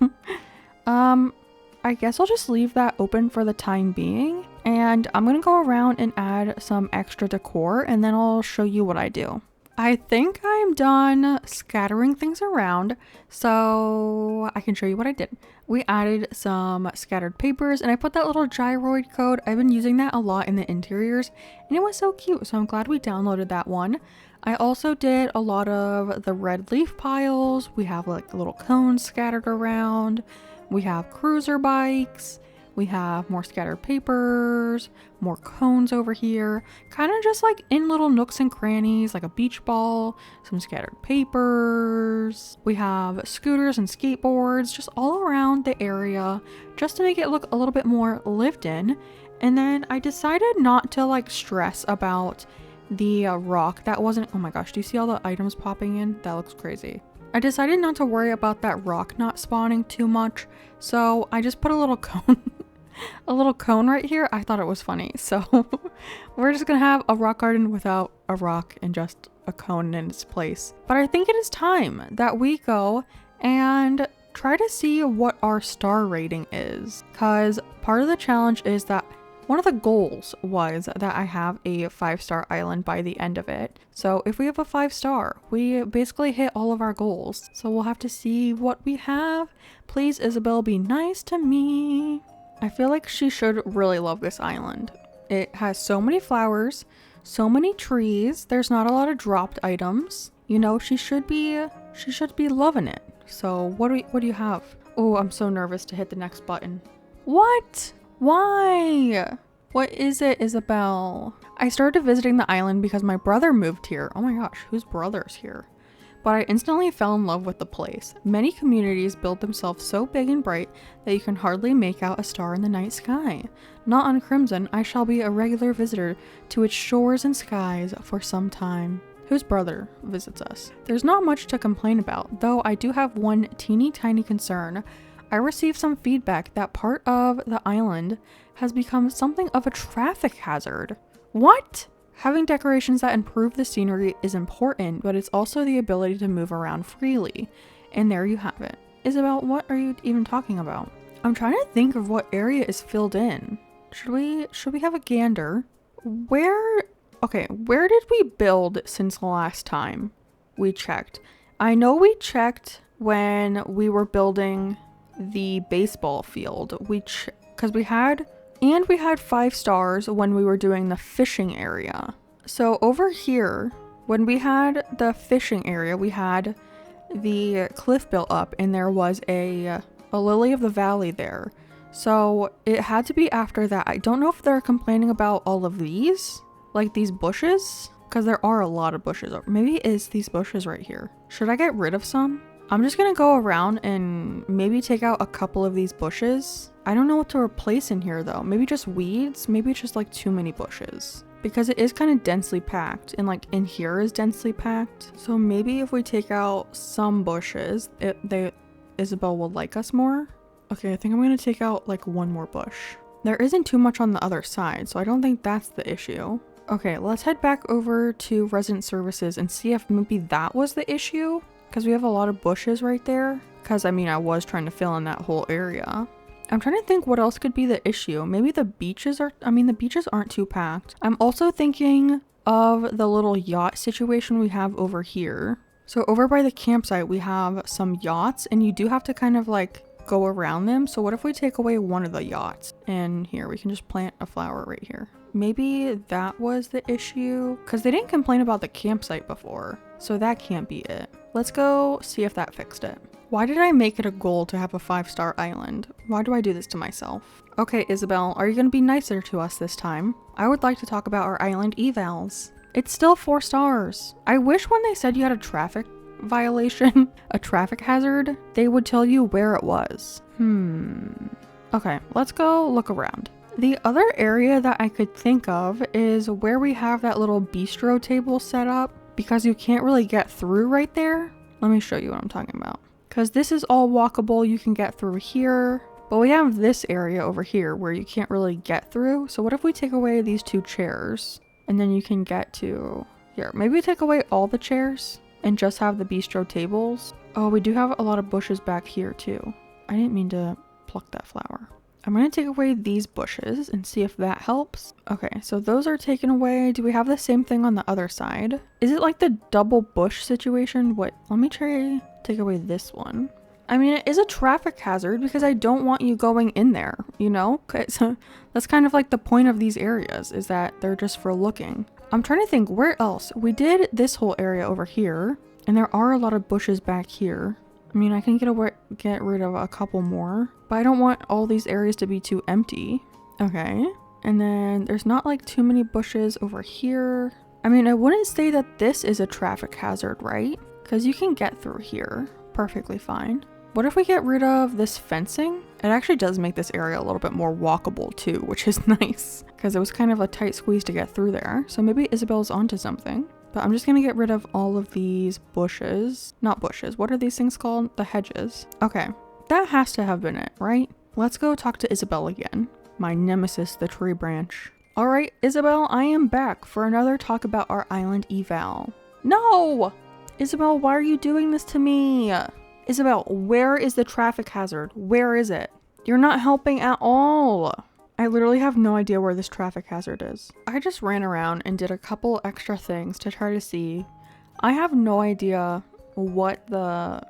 I guess I'll just leave that open for the time being. And I'm gonna go around and add some extra decor and then I'll show you what I do. I think I'm done scattering things around, so I can show you what I did. We added some scattered papers and I put that little gyroid code. I've been using that a lot in the interiors and it was so cute, so I'm glad we downloaded that one. I also did a lot of the red leaf piles. We have like little cones scattered around. We have cruiser bikes. We have more scattered papers, more cones over here, kind of just like in little nooks and crannies, like a beach ball, some scattered papers. We have scooters and skateboards just all around the area just to make it look a little bit more lived in. And then I decided not to like stress about the rock that wasn't, oh my gosh, do you see all the items popping in? That looks crazy. I decided not to worry about that rock not spawning too much, so I just put a little cone a little cone right here. I thought it was funny, so we're just gonna have a rock garden without a rock and just a cone in its place. But I think it is time that we go and try to see what our star rating is, because part of the challenge is that one of the goals was that I have a 5-star island by the end of it. So if we have a 5-star, we basically hit all of our goals. So we'll have to see what we have. Please, Isabel, be nice to me. I feel like she should really love this island. It has so many flowers, so many trees. There's not a lot of dropped items. You know, she should be loving it. So what do you have? Oh, I'm so nervous to hit the next button. What? Why? What is it, Isabel? I started visiting the island because my brother moved here. Oh my gosh, whose brother's here? But I instantly fell in love with the place. Many communities build themselves so big and bright that you can hardly make out a star in the night sky. Not on Crimson, I shall be a regular visitor to its shores and skies for some time. Whose brother visits us? There's not much to complain about, though I do have one teeny tiny concern. I received some feedback that part of the island has become something of a traffic hazard. What? Having decorations that improve the scenery is important, but it's also the ability to move around freely. And there you have it. Isabel, what are you even talking about? I'm trying to think of what area is filled in. Should we have a gander? Where did we build since the last time we checked? I know we checked when we were building the baseball field. Because we had 5 stars when we were doing the fishing area. So over here, when we had the fishing area, we had the cliff built up and there was a lily of the valley there. So it had to be after that. I don't know if they're complaining about all of these, like these bushes, because there are a lot of bushes. Maybe it's these bushes right here. Should I get rid of some? I'm just gonna go around and maybe take out a couple of these bushes. I don't know what to replace in here though. Maybe just weeds? Maybe it's just like too many bushes. Because it is kind of densely packed and like in here is densely packed. So maybe if we take out some bushes, Isabel will like us more. Okay, I think I'm gonna take out like one more bush. There isn't too much on the other side, so I don't think that's the issue. Okay, let's head back over to resident services and see if maybe that was the issue. Because we have a lot of bushes right there. Because, I mean, I was trying to fill in that whole area. I'm trying to think what else could be the issue. Maybe the beaches the beaches aren't too packed. I'm also thinking of the little yacht situation we have over here. So over by the campsite, we have some yachts. And you do have to kind of like go around them. So what if we take away one of the yachts? And here, we can just plant a flower right here. Maybe that was the issue, because they didn't complain about the campsite before. So that can't be it. Let's go see if that fixed it. Why did I make it a goal to have a 5-star island? Why do I do this to myself? Okay, Isabel, are you going to be nicer to us this time? I would like to talk about our island evals. It's still 4 stars. I wish when they said you had a traffic violation, a traffic hazard, they would tell you where it was. Okay, let's go look around. The other area that I could think of is where we have that little bistro table set up, because you can't really get through right there. Let me show you what I'm talking about. Because this is all walkable, you can get through here. But we have this area over here where you can't really get through. So what if we take away these 2 chairs? And then you can get to here. Maybe we take away all the chairs and just have the bistro tables. Oh, we do have a lot of bushes back here too. I didn't mean to pluck that flower. I'm going to take away these bushes and see if that helps. Okay, so those are taken away. Do we have the same thing on the other side? Is it like the double bush situation? What? Let me try take away this one. I mean, it is a traffic hazard because I don't want you going in there, you know? Okay, so that's kind of like the point of these areas, is that they're just for looking. I'm trying to think where else. We did this whole area over here, and there are a lot of bushes back here. I mean, I can get rid of a couple more, but I don't want all these areas to be too empty. Okay, and then there's not like too many bushes over here. I mean, I wouldn't say that this is a traffic hazard, right? Because you can get through here perfectly fine. What if we get rid of this fencing? It actually does make this area a little bit more walkable too, which is nice, because it was kind of a tight squeeze to get through there. So maybe Isabel's onto something. But I'm just gonna get rid of all of these bushes. Not bushes, what are these things called? The hedges. Okay, that has to have been it, right? Let's go talk to Isabel again. My nemesis, the tree branch. All right, Isabel, I am back for another talk about our island eval. No! Isabel, why are you doing this to me? Isabel, where is the traffic hazard? Where is it? You're not helping at all. I literally have no idea where this traffic hazard is. I just ran around and did a couple extra things to try to see. I have no idea what the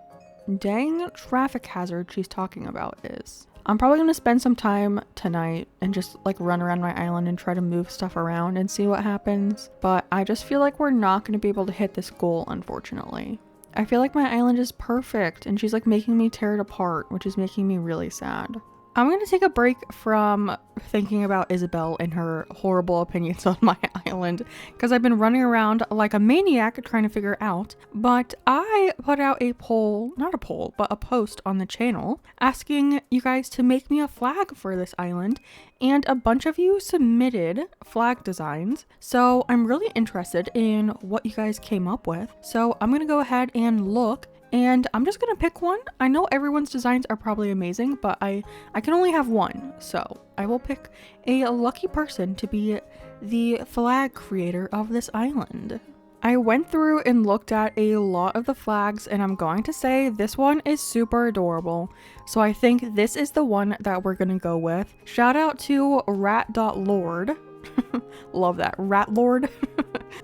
dang traffic hazard she's talking about is. I'm probably going to spend some time tonight and just like run around my island and try to move stuff around and see what happens. But I just feel like we're not going to be able to hit this goal, unfortunately. I feel like my island is perfect and she's like making me tear it apart, which is making me really sad. I'm going to take a break from thinking about Isabel and her horrible opinions on my island because I've been running around like a maniac trying to figure out. But I put out a poll, not a poll, but a post on the channel asking you guys to make me a flag for this island. And a bunch of you submitted flag designs. So I'm really interested in what you guys came up with. So I'm going to go ahead and look. And I'm just gonna pick one. I know everyone's designs are probably amazing, but I can only have one. So I will pick a lucky person to be the flag creator of this island. I went through and looked at a lot of the flags and I'm going to say this one is super adorable. So I think this is the one that we're gonna go with. Shout out to rat.lord. Love that, rat lord.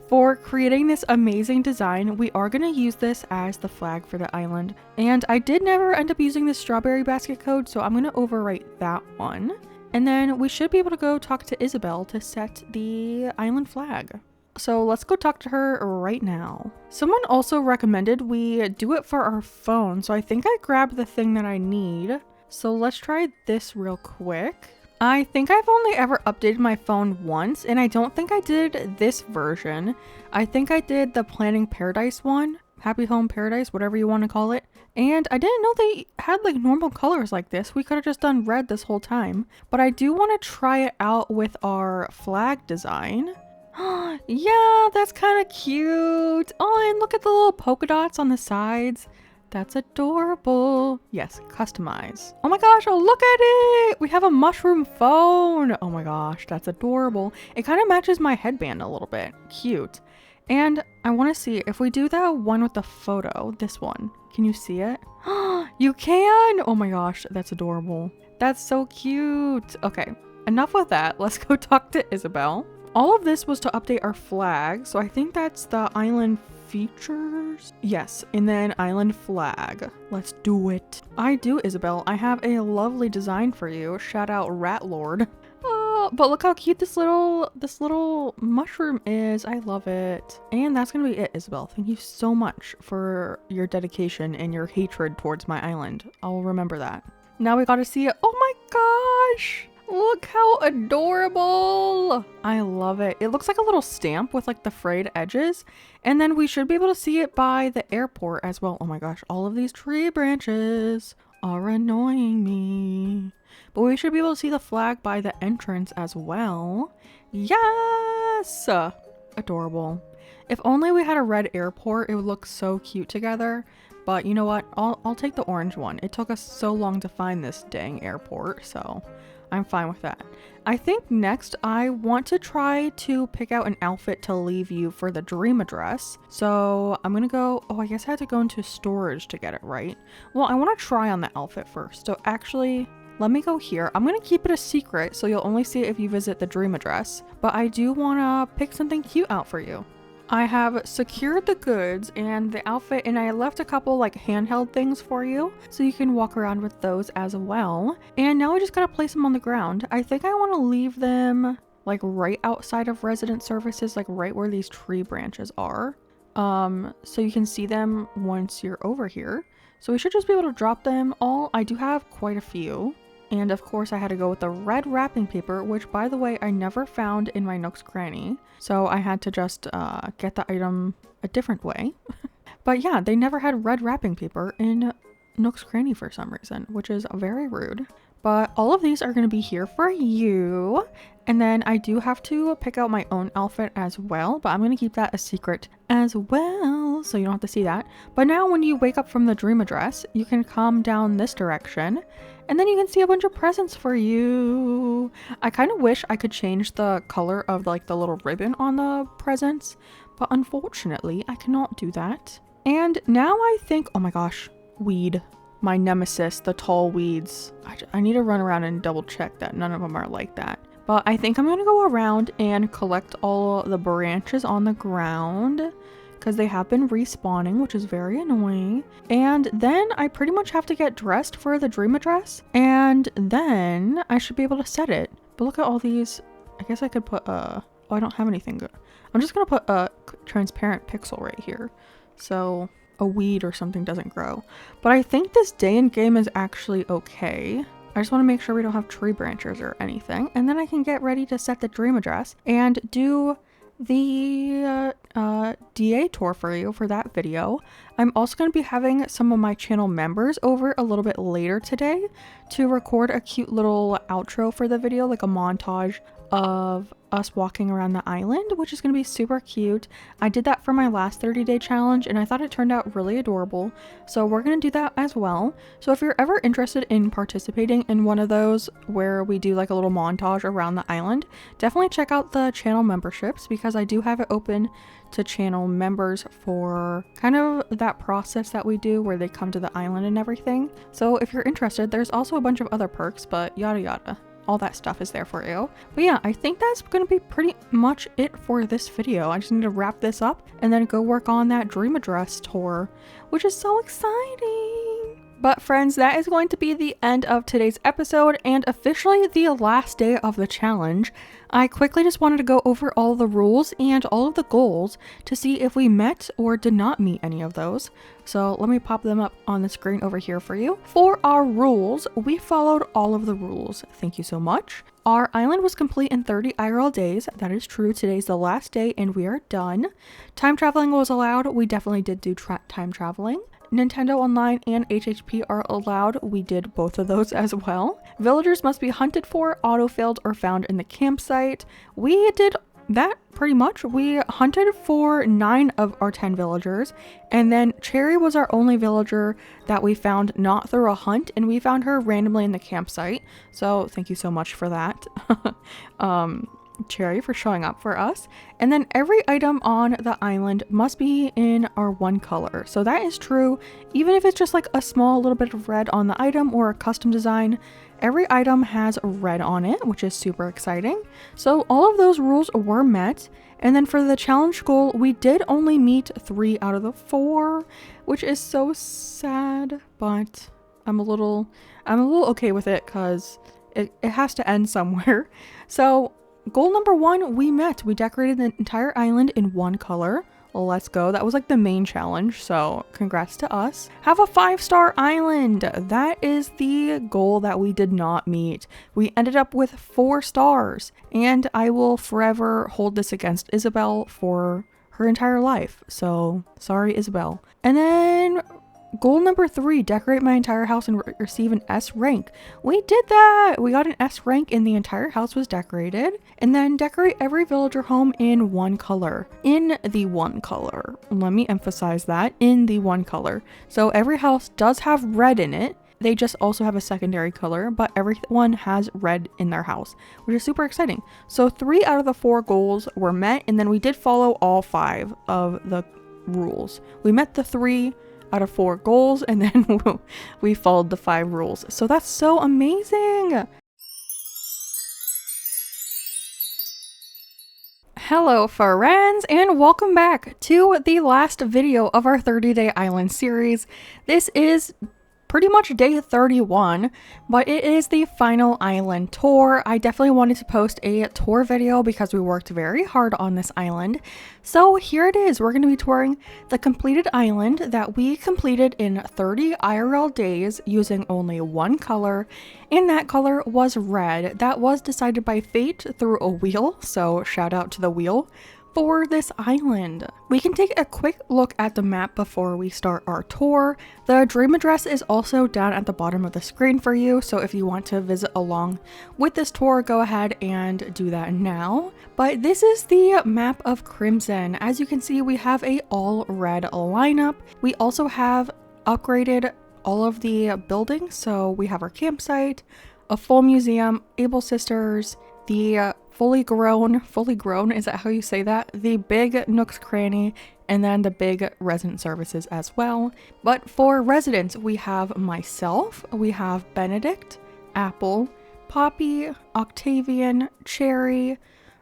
For creating this amazing design. We are going to use this as the flag for the island, and I did never end up using the strawberry basket code, so I'm going to overwrite that one, and then we should be able to go talk to Isabel to set the island flag. So let's go talk to her right now. Someone also recommended we do it for our phone, so I think I grabbed the thing that I need. So let's try this real quick. I think I've only ever updated my phone once, and I don't think I did this version. I think I did the Planning Paradise one, Happy Home Paradise, whatever you want to call it. And I didn't know they had like normal colors like this. We could have just done red this whole time. But I do want to try it out with our flag design. Yeah, that's kind of cute. Oh, and look at the little polka dots on the sides. That's adorable. Yes, customize. Oh my gosh, oh look at it! We have a mushroom phone. Oh my gosh, that's adorable. It kind of matches my headband a little bit. Cute. And I want to see if we do that one with the photo, this one. Can you see it? You can! Oh my gosh, that's adorable. That's so cute. Okay, enough with that. Let's go talk to Isabel. All of this was to update our flag, so I think that's the island features. Yes, and then island flag. Let's do it. I do, Isabel. I have a lovely design for you. Shout out Rat Lord. Oh, but look how cute this little mushroom is. I love it. And that's gonna be it, Isabel. Thank you so much for your dedication and your hatred towards my island. I'll remember that. Now we gotta see it. Oh my gosh! Look how adorable! I love it. It looks like a little stamp with like the frayed edges. And then we should be able to see it by the airport as well. Oh my gosh, all of these tree branches are annoying me. But we should be able to see the flag by the entrance as well. Yes! Adorable. If only we had a red airport, it would look so cute together. But you know what? I'll take the orange one. It took us so long to find this dang airport, so I'm fine with that. I think next I want to try to pick out an outfit to leave you for the dream address. So I'm gonna go, oh, I guess I had to go into storage to get it, right? Well, I want to try on the outfit first. So actually, let me go here. I'm gonna keep it a secret, so you'll only see it if you visit the dream address. But I do want to pick something cute out for you. I have secured the goods and the outfit, and I left a couple like handheld things for you so you can walk around with those as well. And now I just gotta place them on the ground. I think I want to leave them like right outside of resident services, like right where these tree branches are, so you can see them once you're over here. So we should just be able to drop them all. I do have quite a few. And of course I had to go with the red wrapping paper, which by the way, I never found in my Nook's Cranny. So I had to just get the item a different way. But yeah, they never had red wrapping paper in Nook's Cranny for some reason, which is very rude. But all of these are going to be here for you. And then I do have to pick out my own outfit as well, but I'm going to keep that a secret as well, so you don't have to see that. But now when you wake up from the dream address, you can come down this direction, and then you can see a bunch of presents for you. I kind of wish I could change the color of like the little ribbon on the presents, but unfortunately I cannot do that. And now I think, oh my gosh, weed. My nemesis, the tall weeds. I need to run around and double check that none of them are like that. But I think I'm going to go around and collect all the branches on the ground because they have been respawning, which is very annoying. And then I pretty much have to get dressed for the dream address, and then I should be able to set it. But look at all these. I guess I could put oh, I don't have anything good. I'm just going to put a transparent pixel right here, so a weed or something doesn't grow. But I think this day in game is actually okay. I just want to make sure we don't have tree branches or anything. And then I can get ready to set the dream address and do the DA tour for you for that video. I'm also going to be having some of my channel members over a little bit later today to record a cute little outro for the video, like a montage of us walking around the island, which is going to be super cute. I did that for my last 30-day challenge and I thought it turned out really adorable, so we're going to do that as well. So if you're ever interested in participating in one of those where we do like a little montage around the island, definitely check out the channel memberships, because I do have it open to channel members for kind of that process that we do where they come to the island and everything. So if you're interested, there's also a bunch of other perks, but yada yada. All that stuff is there for you. But yeah, I think that's going to be pretty much it for this video. I just need to wrap this up and then go work on that dream address tour, which is so exciting. But friends, that is going to be the end of today's episode and officially the last day of the challenge. I quickly just wanted to go over all the rules and all of the goals to see if we met or did not meet any of those. So let me pop them up on the screen over here for you. For our rules, we followed all of the rules. Thank you so much. Our island was complete in 30 IRL days. That is true. Today's the last day and we are done. Time traveling was allowed. We definitely did do time traveling. Nintendo Online and HHP are allowed. We did both of those as well. Villagers must be hunted for, autofilled, or found in the campsite. We did that pretty much. We hunted for 9 of our 10 villagers, and then Cherry was our only villager that we found not through a hunt, and we found her randomly in the campsite. So thank you so much for that. Cherry for showing up for us. And then every item on the island must be in our one color. So that is true, even if it's just like a small little bit of red on the item or a custom design. Every item has red on it, which is super exciting. So all of those rules were met. And then for the challenge goal, we did only meet 3 out of the 4, which is so sad, but I'm a little okay with it because it has to end somewhere. So goal number 1, we met. We decorated the entire island in one color. Well, let's go. That was like the main challenge, so congrats to us. Have a 5-star island. That is the goal that we did not meet. We ended up with 4 stars, and I will forever hold this against Isabel for her entire life. So sorry, Isabel. And then goal number 3, decorate my entire house and receive an S rank. We did that! We got an S rank and the entire house was decorated. And then decorate every villager home in one color. In the one color. Let me emphasize that. In the one color. So every house does have red in it. They just also have a secondary color, but everyone has red in their house, which is super exciting. So 3 out of the 4 goals were met, and then we did follow all 5 of the rules. We met the 3 out of 4 goals, and then we followed the 5 rules. So that's so amazing. Hello friends, and welcome back to the last video of our 30-day island series. This is pretty much day 31, but it is the final island tour. I definitely wanted to post a tour video because we worked very hard on this island. So here it is. We're going to be touring the completed island that we completed in 30 IRL days using only one color, and that color was red. That was decided by fate through a wheel, so shout out to the wheel for this island. We can take a quick look at the map before we start our tour. The dream address is also down at the bottom of the screen for you, so if you want to visit along with this tour, go ahead and do that now. But this is the map of Crimson. As you can see, we have a all red lineup. We also have upgraded all of the buildings, so we have our campsite, a full museum, Able Sisters, the fully grown, is that how you say that? The big Nooks Cranny, and then the big resident services as well. But for residents, we have myself, we have Benedict, Apple, Poppy, Octavian, Cherry,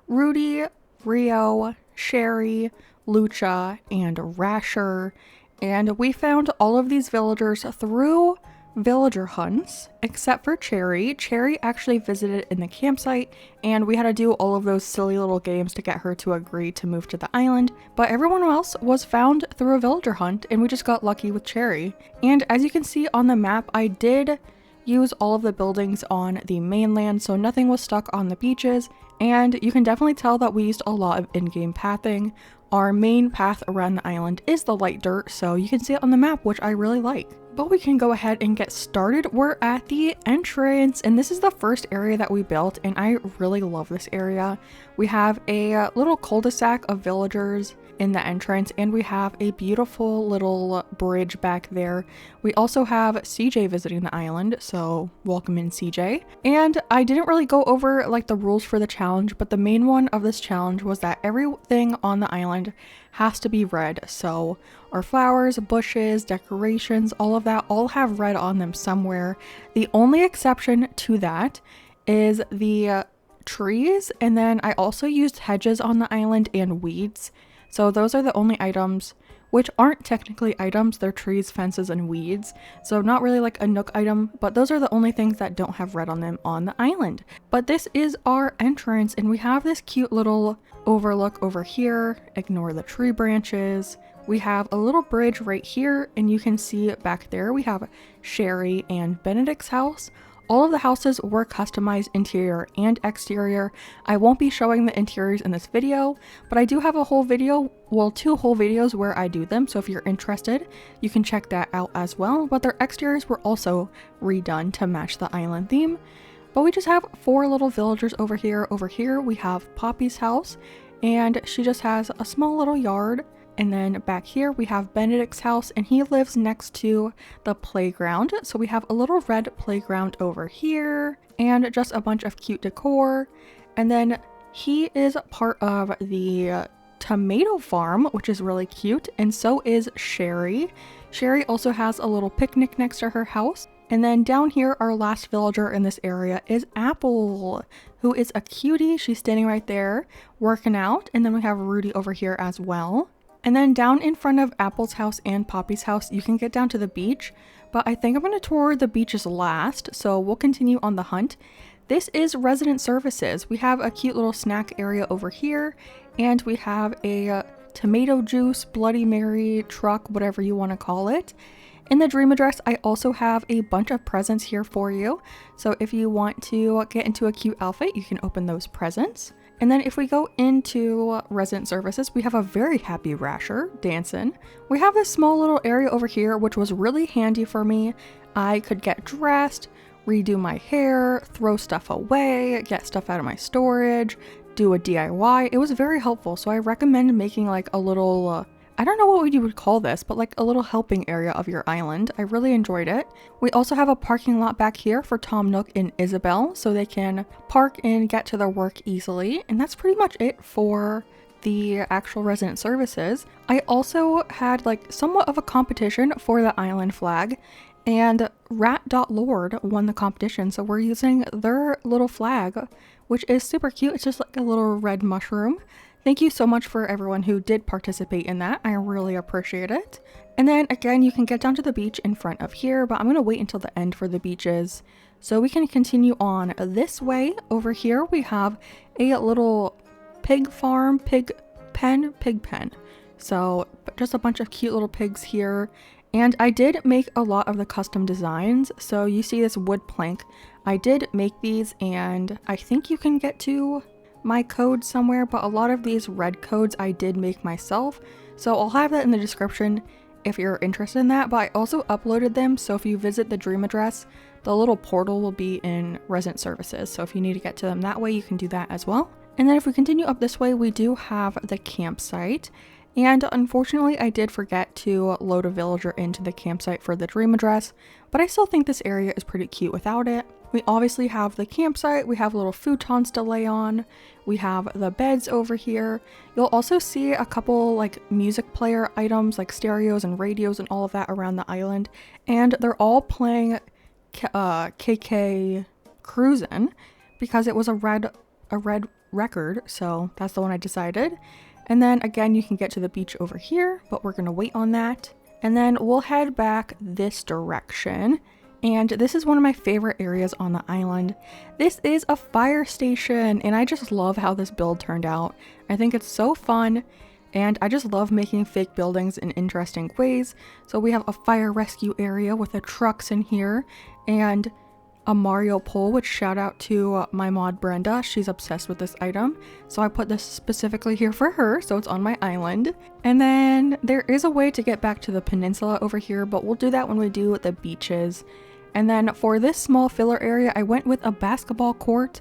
Rudy, Rio, Sherry, Lucha, and Rasher. And we found all of these villagers through villager hunts, except for Cherry. Cherry actually visited in the campsite, and we had to do all of those silly little games to get her to agree to move to the island, but everyone else was found through a villager hunt, and we just got lucky with Cherry. And as you can see on the map, I did use all of the buildings on the mainland, so nothing was stuck on the beaches, and you can definitely tell that we used a lot of in-game pathing. Our main path around the island is the light dirt, so you can see it on the map, which I really like. But we can go ahead and get started. We're at the entrance, and this is the first area that we built, and I really love this area. We have a little cul-de-sac of villagers in the entrance, and we have a beautiful little bridge back there. We also have CJ visiting the island, so welcome in, CJ. And I didn't really go over like the rules for the challenge, but the main one of this challenge was that everything on the island has to be red. So our flowers, bushes, decorations, all of that all have red on them somewhere. The only exception to that is the trees, and then I also used hedges on the island and weeds. So those are the only items, which aren't technically items, they're trees, fences, and weeds. So not really like a Nook item, but those are the only things that don't have red on them on the island. But this is our entrance, and we have this cute little overlook over here. Ignore the tree branches. We have a little bridge right here, and you can see back there we have Sherry and Benedict's house. All of the houses were customized interior and exterior. I won't be showing the interiors in this video, but I do have a whole video, well, 2 whole videos where I do them, so if you're interested, you can check that out as well. But their exteriors were also redone to match the island theme. But we just have 4 little villagers over here. Over here we have Poppy's house, and she just has a small little yard. And then back here we have Benedict's house, and he lives next to the playground. So we have a little red playground over here and just a bunch of cute decor. And then He is part of the tomato farm, which is really cute, and so is Sherry. Sherry also has a little picnic next to her house. And then down here, our last villager in this area is Apple, who is a cutie. She's standing right there working out. And then we have Rudy over here as well. And then down in front of Apple's house and Poppy's house, you can get down to the beach. But I think I'm going to tour the beaches last, so we'll continue on the hunt. This is resident services. We have a cute little snack area over here, and we have a tomato juice, Bloody Mary truck, whatever you want to call it. In the dream address, I also have a bunch of presents here for you. So if you want to get into a cute outfit, you can open those presents. And then if we go into resident services, we have a very happy Rasher dancing. We have this small little area over here, which was really handy for me. I could get dressed, redo my hair, throw stuff away, get stuff out of my storage, do a DIY. It was very helpful. So I recommend making like a little, I don't know what you would call this, but like a little helping area of your island. I really enjoyed it. We also have a parking lot back here for Tom Nook and Isabel, so they can park and get to their work easily. And that's pretty much it for the actual resident services. I also had like somewhat of a competition for the island flag, and Rat.Lord won the competition. So we're using their little flag, which is super cute. It's just like a little red mushroom. Thank you so much for everyone who did participate in that. I really appreciate it. And then again, you can get down to the beach in front of here, but I'm going to wait until the end for the beaches so we can continue on this way. Over here, we have a little pig farm, pig pen. So just a bunch of cute little pigs here. And I did make a lot of the custom designs. So you see this wood plank. I did make these, and I think you can get to my code somewhere, but a lot of these red codes I did make myself. So I'll have that in the description if you're interested in that, but I also uploaded them. So if you visit the dream address, the little portal will be in resident services. So if you need to get to them that way, you can do that as well. And then if we continue up this way, we do have the campsite. And unfortunately, I did forget to load a villager into the campsite for the dream address, but I still think this area is pretty cute without it. We obviously have the campsite, we have little futons to lay on, we have the beds over here. You'll also see a couple like music player items like stereos and radios and all of that around the island, and they're all playing KK Cruisin' because it was a red record, so that's the one I decided. And then again, you can get to the beach over here, but we're gonna wait on that. And then we'll head back this direction. And this is one of my favorite areas on the island. This is a fire station, and I just love how this build turned out. I think it's so fun, and I just love making fake buildings in interesting ways. So we have a fire rescue area with the trucks in here, and a Mario pole, which shout out to my mod Brenda. She's obsessed with this item, so I put this specifically here for her, so it's on my island. And then there is a way to get back to the peninsula over here, but we'll do that when we do the beaches. And then for this small filler area, I went with a basketball court.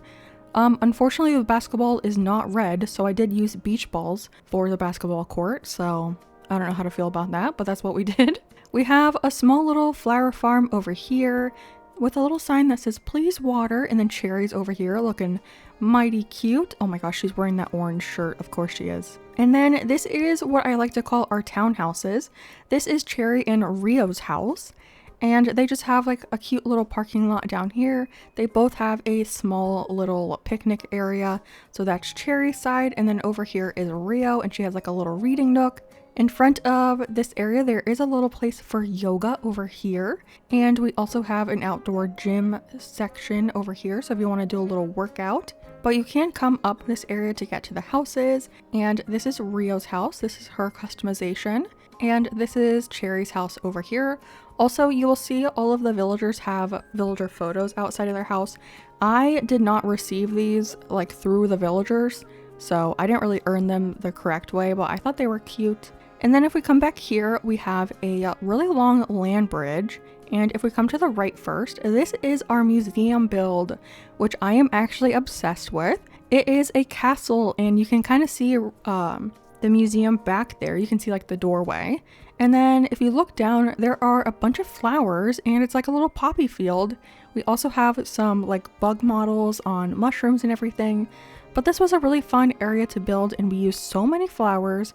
Unfortunately, the basketball is not red, so I did use beach balls for the basketball court, so I don't know how to feel about that, but that's what we did. We have a small little flower farm over here with a little sign that says please water, and then cherries over here looking mighty cute. Oh my gosh, she's wearing that orange shirt. Of course she is. And then this is what I like to call our townhouses. This is Cherry and Rio's house, and they just have like a cute little parking lot down here. They both have a small little picnic area, so that's Cherry's side, and then over here is Rio, and she has like a little reading nook. In front of this area, there is a little place for yoga over here, and we also have an outdoor gym section over here, so if you want to do a little workout. But you can come up this area to get to the houses, and this is Rio's house. This is her customization, and this is Cherry's house over here. Also, you will see all of the villagers have villager photos outside of their house. I did not receive these like through the villagers, so I didn't really earn them the correct way, but I thought they were cute. And then if we come back here, we have a really long land bridge. And if we come to the right first, this is our museum build, which I am actually obsessed with. It is a castle, and you can kind of see the museum back there. You can see like the doorway. And then if you look down, there are a bunch of flowers, and it's like a little poppy field. We also have some like bug models on mushrooms and everything. But this was a really fun area to build, and we used so many flowers,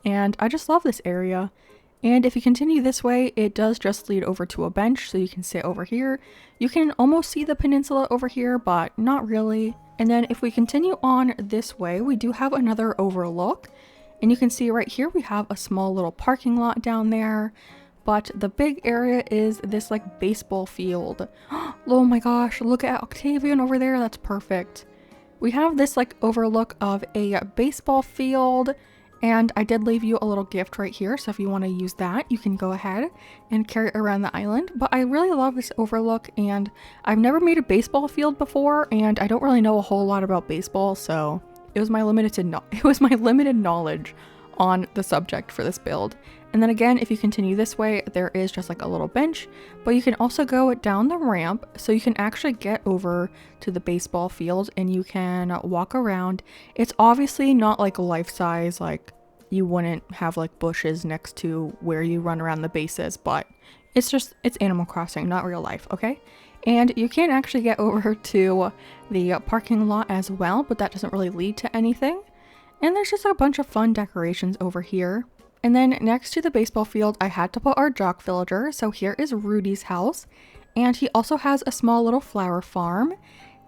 and I just love this area. And if you continue this way, it does just lead over to a bench, so you can sit over here. You can almost see the peninsula over here, but not really. And then if we continue on this way, we do have another overlook. And you can see right here, we have a small little parking lot down there. But the big area is this like baseball field. Oh my gosh, look at Octavian over there. That's perfect. We have this like overlook of a baseball field, and I did leave you a little gift right here. So if you want to use that, you can go ahead and carry it around the island. But I really love this overlook, and I've never made a baseball field before, and I don't really know a whole lot about baseball. So it was my limited knowledge on the subject for this build. And then again, if you continue this way, there is just like a little bench, but you can also go down the ramp, so you can actually get over to the baseball field and you can walk around. It's obviously not like life-size, like you wouldn't have like bushes next to where you run around the bases, but it's Animal Crossing, not real life, okay? And you can actually get over to the parking lot as well, but that doesn't really lead to anything. And there's just a bunch of fun decorations over here. And then next to the baseball field, I had to put our jock villager. So here is Rudy's house. And he also has a small little flower farm.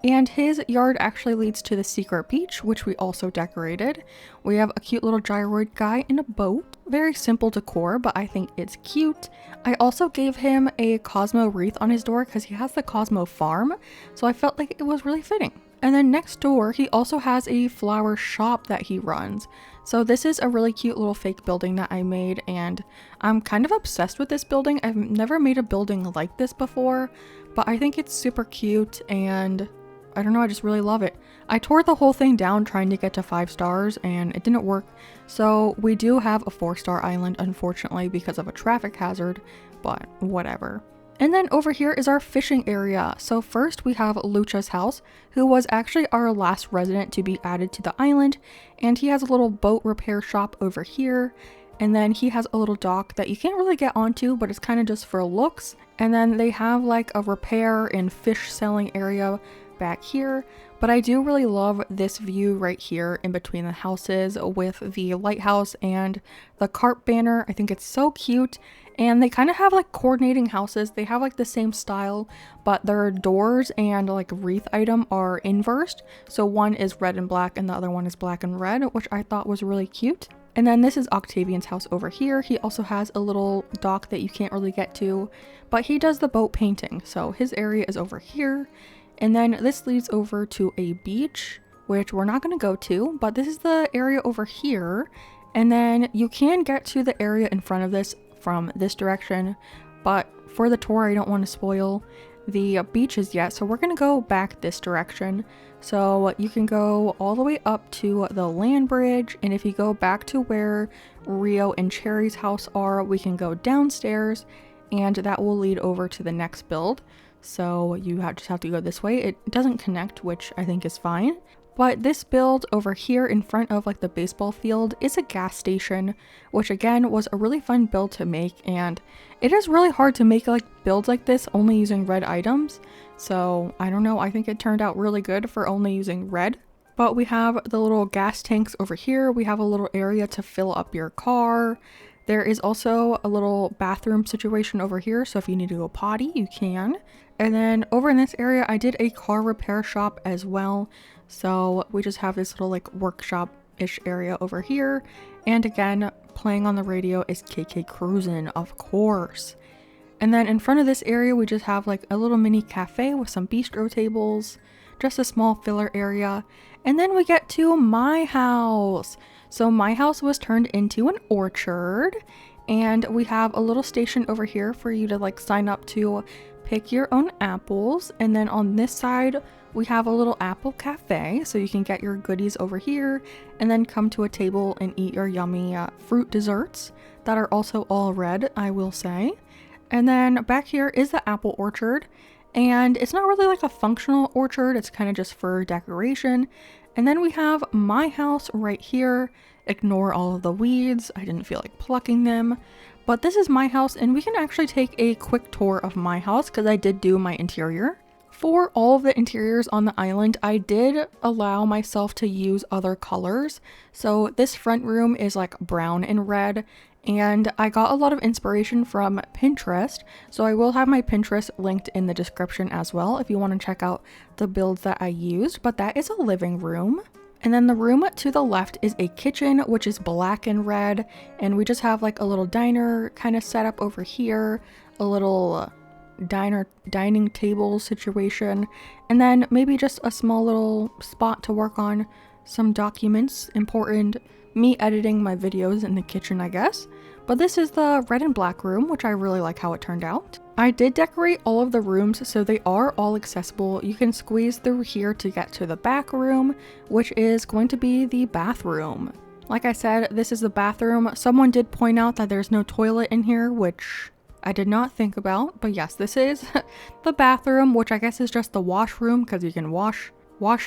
And his yard actually leads to the secret beach, which we also decorated. We have a cute little gyroid guy in a boat. Very simple decor, but I think it's cute. I also gave him a Cosmo wreath on his door because he has the Cosmo farm. So I felt like it was really fitting. And then next door, he also has a flower shop that he runs. So this is a really cute little fake building that I made, and I'm kind of obsessed with this building. I've never made a building like this before, but I think it's super cute, and I don't know, I just really love it. I tore the whole thing down trying to get to 5 stars, and it didn't work. So we do have a 4-star island, unfortunately, because of a traffic hazard, but whatever. And then over here is our fishing area. So first we have Lucha's house, who was actually our last resident to be added to the island. And he has a little boat repair shop over here. And then he has a little dock that you can't really get onto, but it's kind of just for looks. And then they have like a repair and fish selling area back here. But I do really love this view right here in between the houses with the lighthouse and the carp banner. I think it's so cute. And they kind of have like coordinating houses. They have like the same style, but their doors and like wreath item are inversed. So one is red and black and the other one is black and red, which I thought was really cute. And then this is Octavian's house over here. He also has a little dock that you can't really get to, but he does the boat painting. So his area is over here. And then this leads over to a beach, which we're not going to go to, but this is the area over here. And then you can get to the area in front of this from this direction, but for the tour, I don't want to spoil the beaches yet. So we're going to go back this direction. So you can go all the way up to the land bridge. And if you go back to where Rio and Cherry's house are, we can go downstairs and that will lead over to the next build. So you just have to go this way. It doesn't connect, which I think is fine. But this build over here in front of like the baseball field is a gas station, which again was a really fun build to make. And it is really hard to make like builds like this only using red items. So I don't know, I think it turned out really good for only using red. But we have the little gas tanks over here. We have a little area to fill up your car. There is also a little bathroom situation over here. So if you need to go potty, you can. And then over in this area, I did a car repair shop as well. So we just have this little like workshop-ish area over here. And again, playing on the radio is KK Cruisin', of course. And then in front of this area, we just have like a little mini cafe with some bistro tables, just a small filler area. And then we get to my house. So my house was turned into an orchard, and we have a little station over here for you to like sign up to pick your own apples. And then on this side, we have a little apple cafe, so you can get your goodies over here and then come to a table and eat your yummy fruit desserts that are also all red, I will say. And then back here is the apple orchard, and it's not really like a functional orchard, it's kind of just for decoration. And then we have my house right here. Ignore all of the weeds, I didn't feel like plucking them. But this is my house, and we can actually take a quick tour of my house because I did do my interior. For all of the interiors on the island, I did allow myself to use other colors. So this front room is like brown and red, and I got a lot of inspiration from Pinterest. So I will have my Pinterest linked in the description as well if you want to check out the builds that I used. But that is a living room. And then the room to the left is a kitchen, which is black and red. And we just have like a little diner kind of set up over here, a little dining table situation, and then maybe just a small little spot to work on some documents, important, me editing my videos in the kitchen, I guess. But this is the red and black room, which I really like how it turned out. I did decorate all of the rooms so they are all accessible. You can squeeze through here to get to the back room, which is going to be the bathroom. Like I said, this is the bathroom. Someone did point out that there's no toilet in here, which I did not think about, but yes, this is the bathroom, which I guess is just the washroom because you can wash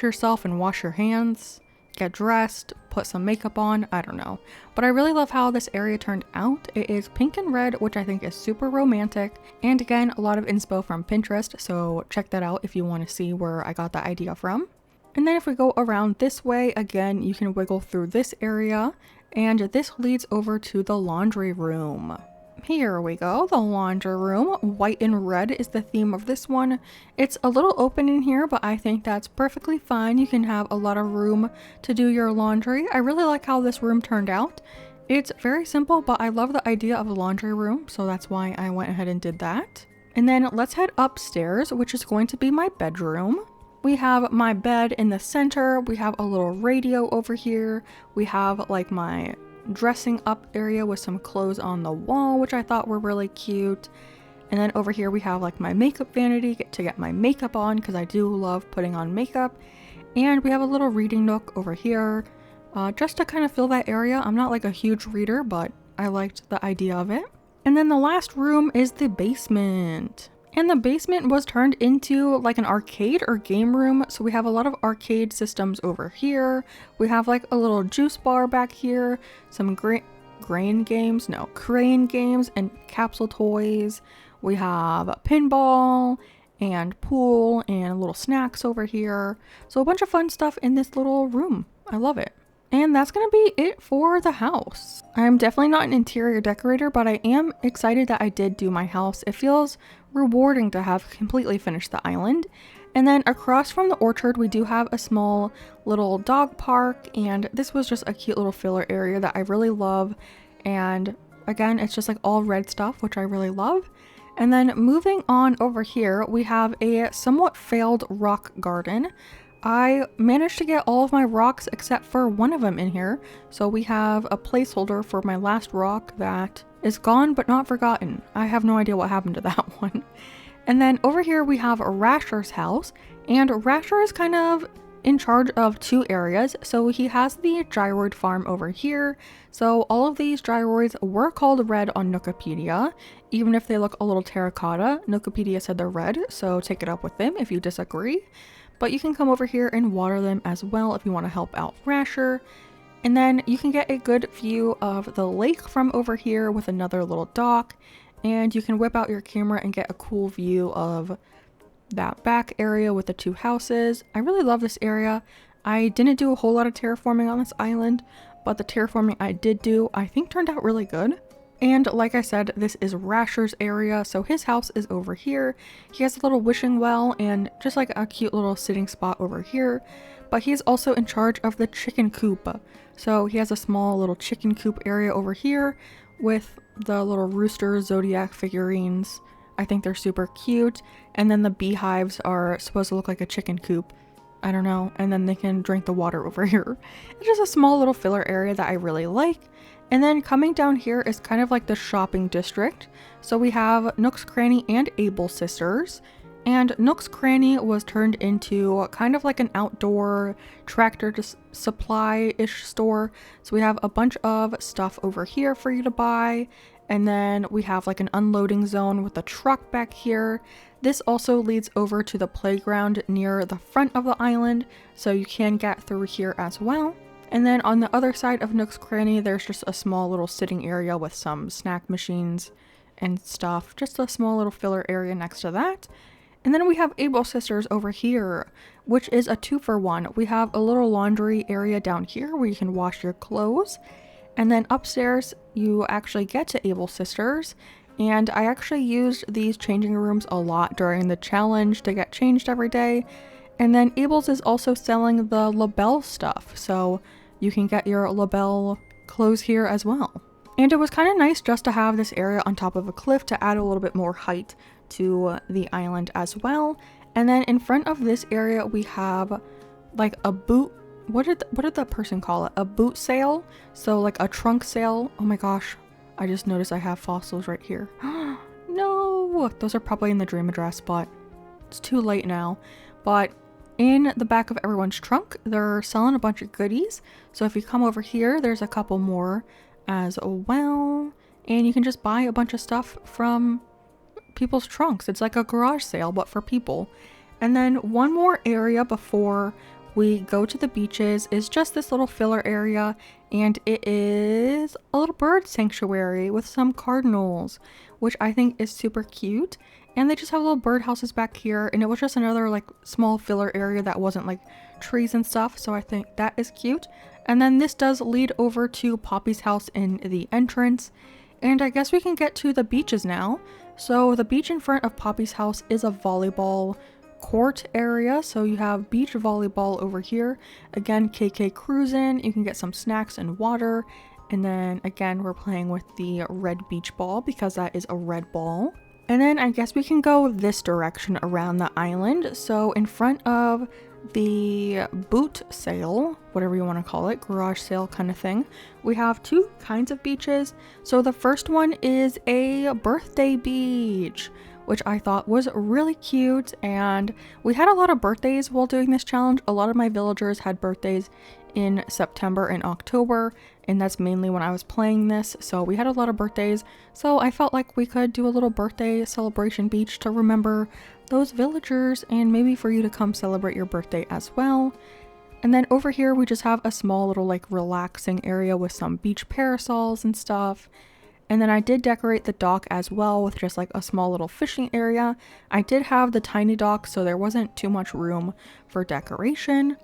yourself and wash your hands, get dressed, put some makeup on, I don't know. But I really love how this area turned out. It is pink and red, which I think is super romantic. And again, a lot of inspo from Pinterest, so check that out if you want to see where I got the idea from. And then if we go around this way, again, you can wiggle through this area, and this leads over to the laundry room. Here we go, the laundry room. White and red is the theme of this one. It's a little open in here, but I think that's perfectly fine. You can have a lot of room to do your laundry. I really like how this room turned out. It's very simple, but I love the idea of a laundry room, so that's why I went ahead and did that. And then let's head upstairs, which is going to be my bedroom. We have my bed in the center. We have a little radio over here. We have like my dressing up area with some clothes on the wall, which I thought were really cute. And then over here we have like my makeup vanity to get my makeup on, because I do love putting on makeup. And we have a little reading nook over here, just to kind of fill that area. I'm not like a huge reader, but I liked the idea of it. And then the last room is the basement. And the basement was turned into like an arcade or game room. So we have a lot of arcade systems over here. We have like a little juice bar back here, some crane games and capsule toys. We have pinball and pool and little snacks over here. So a bunch of fun stuff in this little room. I love it. And that's gonna be it for the house. I'm definitely not an interior decorator, but I am excited that I did do my house. It feels rewarding to have completely finished the island. And then across from the orchard, we do have a small little dog park, and this was just a cute little filler area that I really love. And again, it's just like all red stuff, which I really love. And then moving on over here, we have a somewhat failed rock garden. I managed to get all of my rocks except for one of them in here. So we have a placeholder for my last rock that is gone but not forgotten. I have no idea what happened to that one. And then over here we have Rasher's house, and Rasher is kind of in charge of two areas. So he has the gyroid farm over here. So all of these gyroids were called red on Nookopedia. Even if they look a little terracotta, Nookopedia said they're red, so take it up with them if you disagree. But you can come over here and water them as well if you want to help out Rasher. And then you can get a good view of the lake from over here with another little dock. And you can whip out your camera and get a cool view of that back area with the two houses. I really love this area. I didn't do a whole lot of terraforming on this island, but the terraforming I did do, I think turned out really good. And like I said, this is Rasher's area, so his house is over here. He has a little wishing well and just like a cute little sitting spot over here, but he's also in charge of the chicken coop. So he has a small little chicken coop area over here with the little rooster zodiac figurines. I think they're super cute. And then the beehives are supposed to look like a chicken coop. I don't know. And then they can drink the water over here. It's just a small little filler area that I really like. And then coming down here is kind of like the shopping district. So we have Nook's Cranny and Able Sisters. And Nook's Cranny was turned into kind of like an outdoor tractor supply-ish store. So we have a bunch of stuff over here for you to buy. And then we have like an unloading zone with a truck back here. This also leads over to the playground near the front of the island, so you can get through here as well. And then on the other side of Nook's Cranny, there's just a small little sitting area with some snack machines and stuff. Just a small little filler area next to that. And then we have Able Sisters over here, which is a 2-for-1. We have a little laundry area down here where you can wash your clothes. And then upstairs, you actually get to Able Sisters. And I actually used these changing rooms a lot during the challenge to get changed every day. And then Abel's is also selling the label stuff, so you can get your label clothes here as well. And it was kind of nice just to have this area on top of a cliff to add a little bit more height to the island as well. And then in front of this area we have like a boot, what did the person call it? A boot sale? So like a trunk sale. Oh my gosh, I just noticed I have fossils right here. No, those are probably in the dream address, but it's too late now. But in the back of everyone's trunk, they're selling a bunch of goodies. So if you come over here, there's a couple more as well. And you can just buy a bunch of stuff from people's trunks. It's like a garage sale, but for people. And then one more area before we go to the beaches is just this little filler area. And it is a little bird sanctuary with some cardinals, which I think is super cute. And they just have little birdhouses back here, and it was just another like small filler area that wasn't like trees and stuff, so I think that is cute. And then this does lead over to Poppy's house in the entrance, and I guess we can get to the beaches now. So the beach in front of Poppy's house is a volleyball court area, so you have beach volleyball over here. Again, KK cruising, you can get some snacks and water, and then again we're playing with the red beach ball because that is a red ball. And then I guess we can go this direction around the island. So in front of the boot sale, whatever you want to call it, garage sale kind of thing, we have two kinds of beaches. So the first one is a birthday beach, which I thought was really cute. And we had a lot of birthdays while doing this challenge. A lot of my villagers had birthdays in September and October, and that's mainly when I was playing this, so we had a lot of birthdays, so I felt like we could do a little birthday celebration beach to remember those villagers and maybe for you to come celebrate your birthday as well. And then over here we just have a small little like relaxing area with some beach parasols and stuff. And then I did decorate the dock as well with just like a small little fishing area. I did have the tiny dock, so there wasn't too much room for decoration.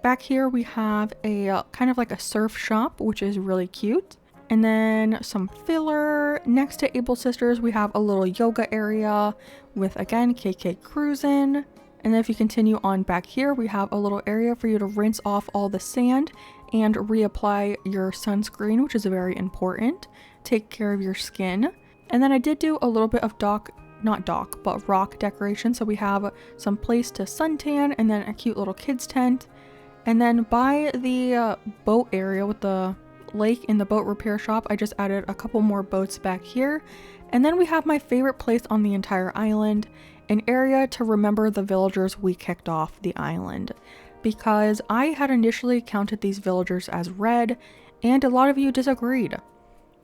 Back here we have a kind of like a surf shop, which is really cute. And then some filler. Next to Able Sisters, we have a little yoga area with, again, KK cruising. And then if you continue on back here, we have a little area for you to rinse off all the sand and reapply your sunscreen, which is very important. Take care of your skin. And then I did do a little bit of rock decoration. So we have some place to suntan and then a cute little kids tent. And then by the boat area with the lake in the boat repair shop, I just added a couple more boats back here. And then we have my favorite place on the entire island, an area to remember the villagers we kicked off the island. Because I had initially counted these villagers as red, and a lot of you disagreed.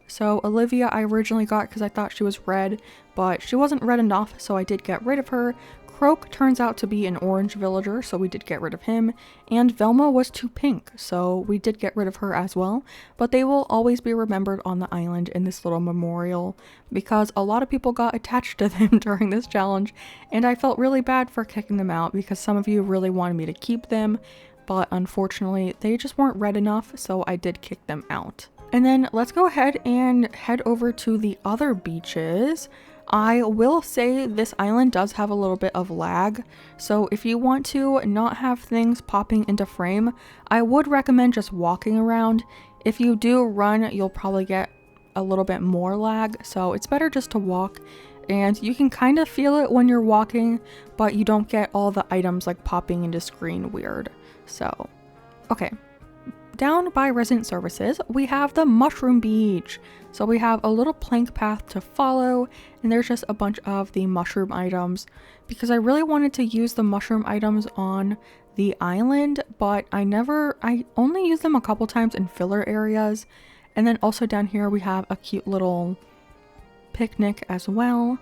So Olivia I originally got because I thought she was red, but she wasn't red enough, so I did get rid of her. Croak turns out to be an orange villager, so we did get rid of him. And Velma was too pink, so we did get rid of her as well. But they will always be remembered on the island in this little memorial, because a lot of people got attached to them during this challenge, and I felt really bad for kicking them out because some of you really wanted me to keep them, but unfortunately they just weren't red enough, so I did kick them out. And then let's go ahead and head over to the other beaches. I will say this island does have a little bit of lag, so if you want to not have things popping into frame, I would recommend just walking around. If you do run, you'll probably get a little bit more lag, so it's better just to walk, and you can kind of feel it when you're walking, but you don't get all the items like popping into screen weird. So, okay. Down by Resident Services, we have the Mushroom Beach. So we have a little plank path to follow, and there's just a bunch of the mushroom items because I really wanted to use the mushroom items on the island, but I only used them a couple times in filler areas. And then also down here we have a cute little picnic as well.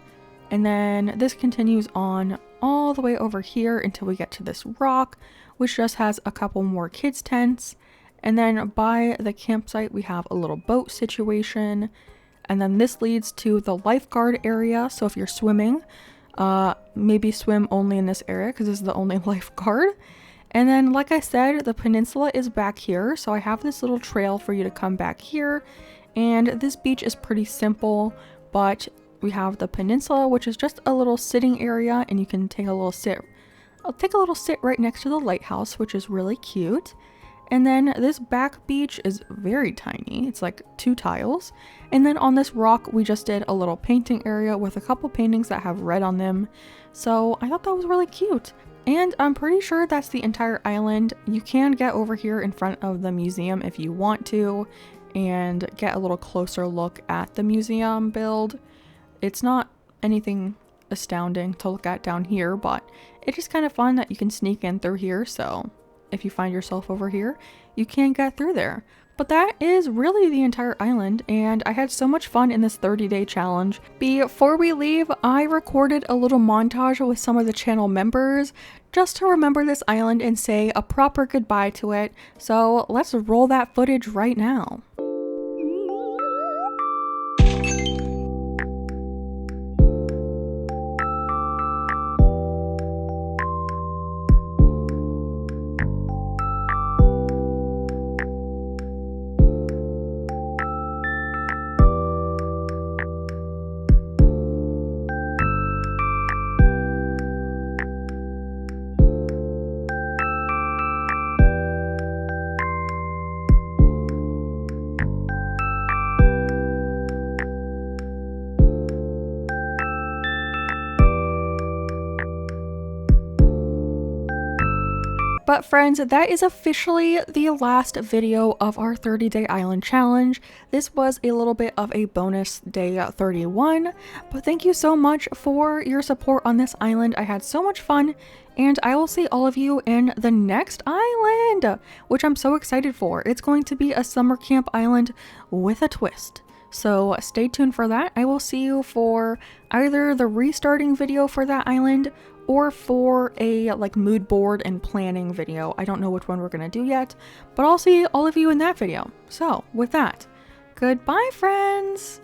And then this continues on all the way over here until we get to this rock, which just has a couple more kids tents. And then by the campsite, we have a little boat situation. And then this leads to the lifeguard area. So if you're swimming, maybe swim only in this area because this is the only lifeguard. And then, like I said, the peninsula is back here, so I have this little trail for you to come back here. And this beach is pretty simple, but we have the peninsula, which is just a little sitting area, and you can take a little sit. I'll take a little sit right next to the lighthouse, which is really cute. And then this back beach is very tiny. It's like 2 tiles. And then on this rock, we just did a little painting area with a couple paintings that have red on them. So I thought that was really cute. And I'm pretty sure that's the entire island. You can get over here in front of the museum if you want to and get a little closer look at the museum build. It's not anything astounding to look at down here, but it's just kind of fun that you can sneak in through here. So if you find yourself over here, you can get through there. But that is really the entire island, and I had so much fun in this 30-day challenge. Before we leave, I recorded a little montage with some of the channel members just to remember this island and say a proper goodbye to it. So let's roll that footage right now. But friends, that is officially the last video of our 30-day island challenge. This was a little bit of a bonus day 31, but thank you so much for your support on this island. I had so much fun, and I will see all of you in the next island, which I'm so excited for. It's going to be a summer camp island with a twist. So stay tuned for that. I will see you for either the restarting video for that island or for a like mood board and planning video. I don't know which one we're gonna do yet, but I'll see all of you in that video. So with that, goodbye friends!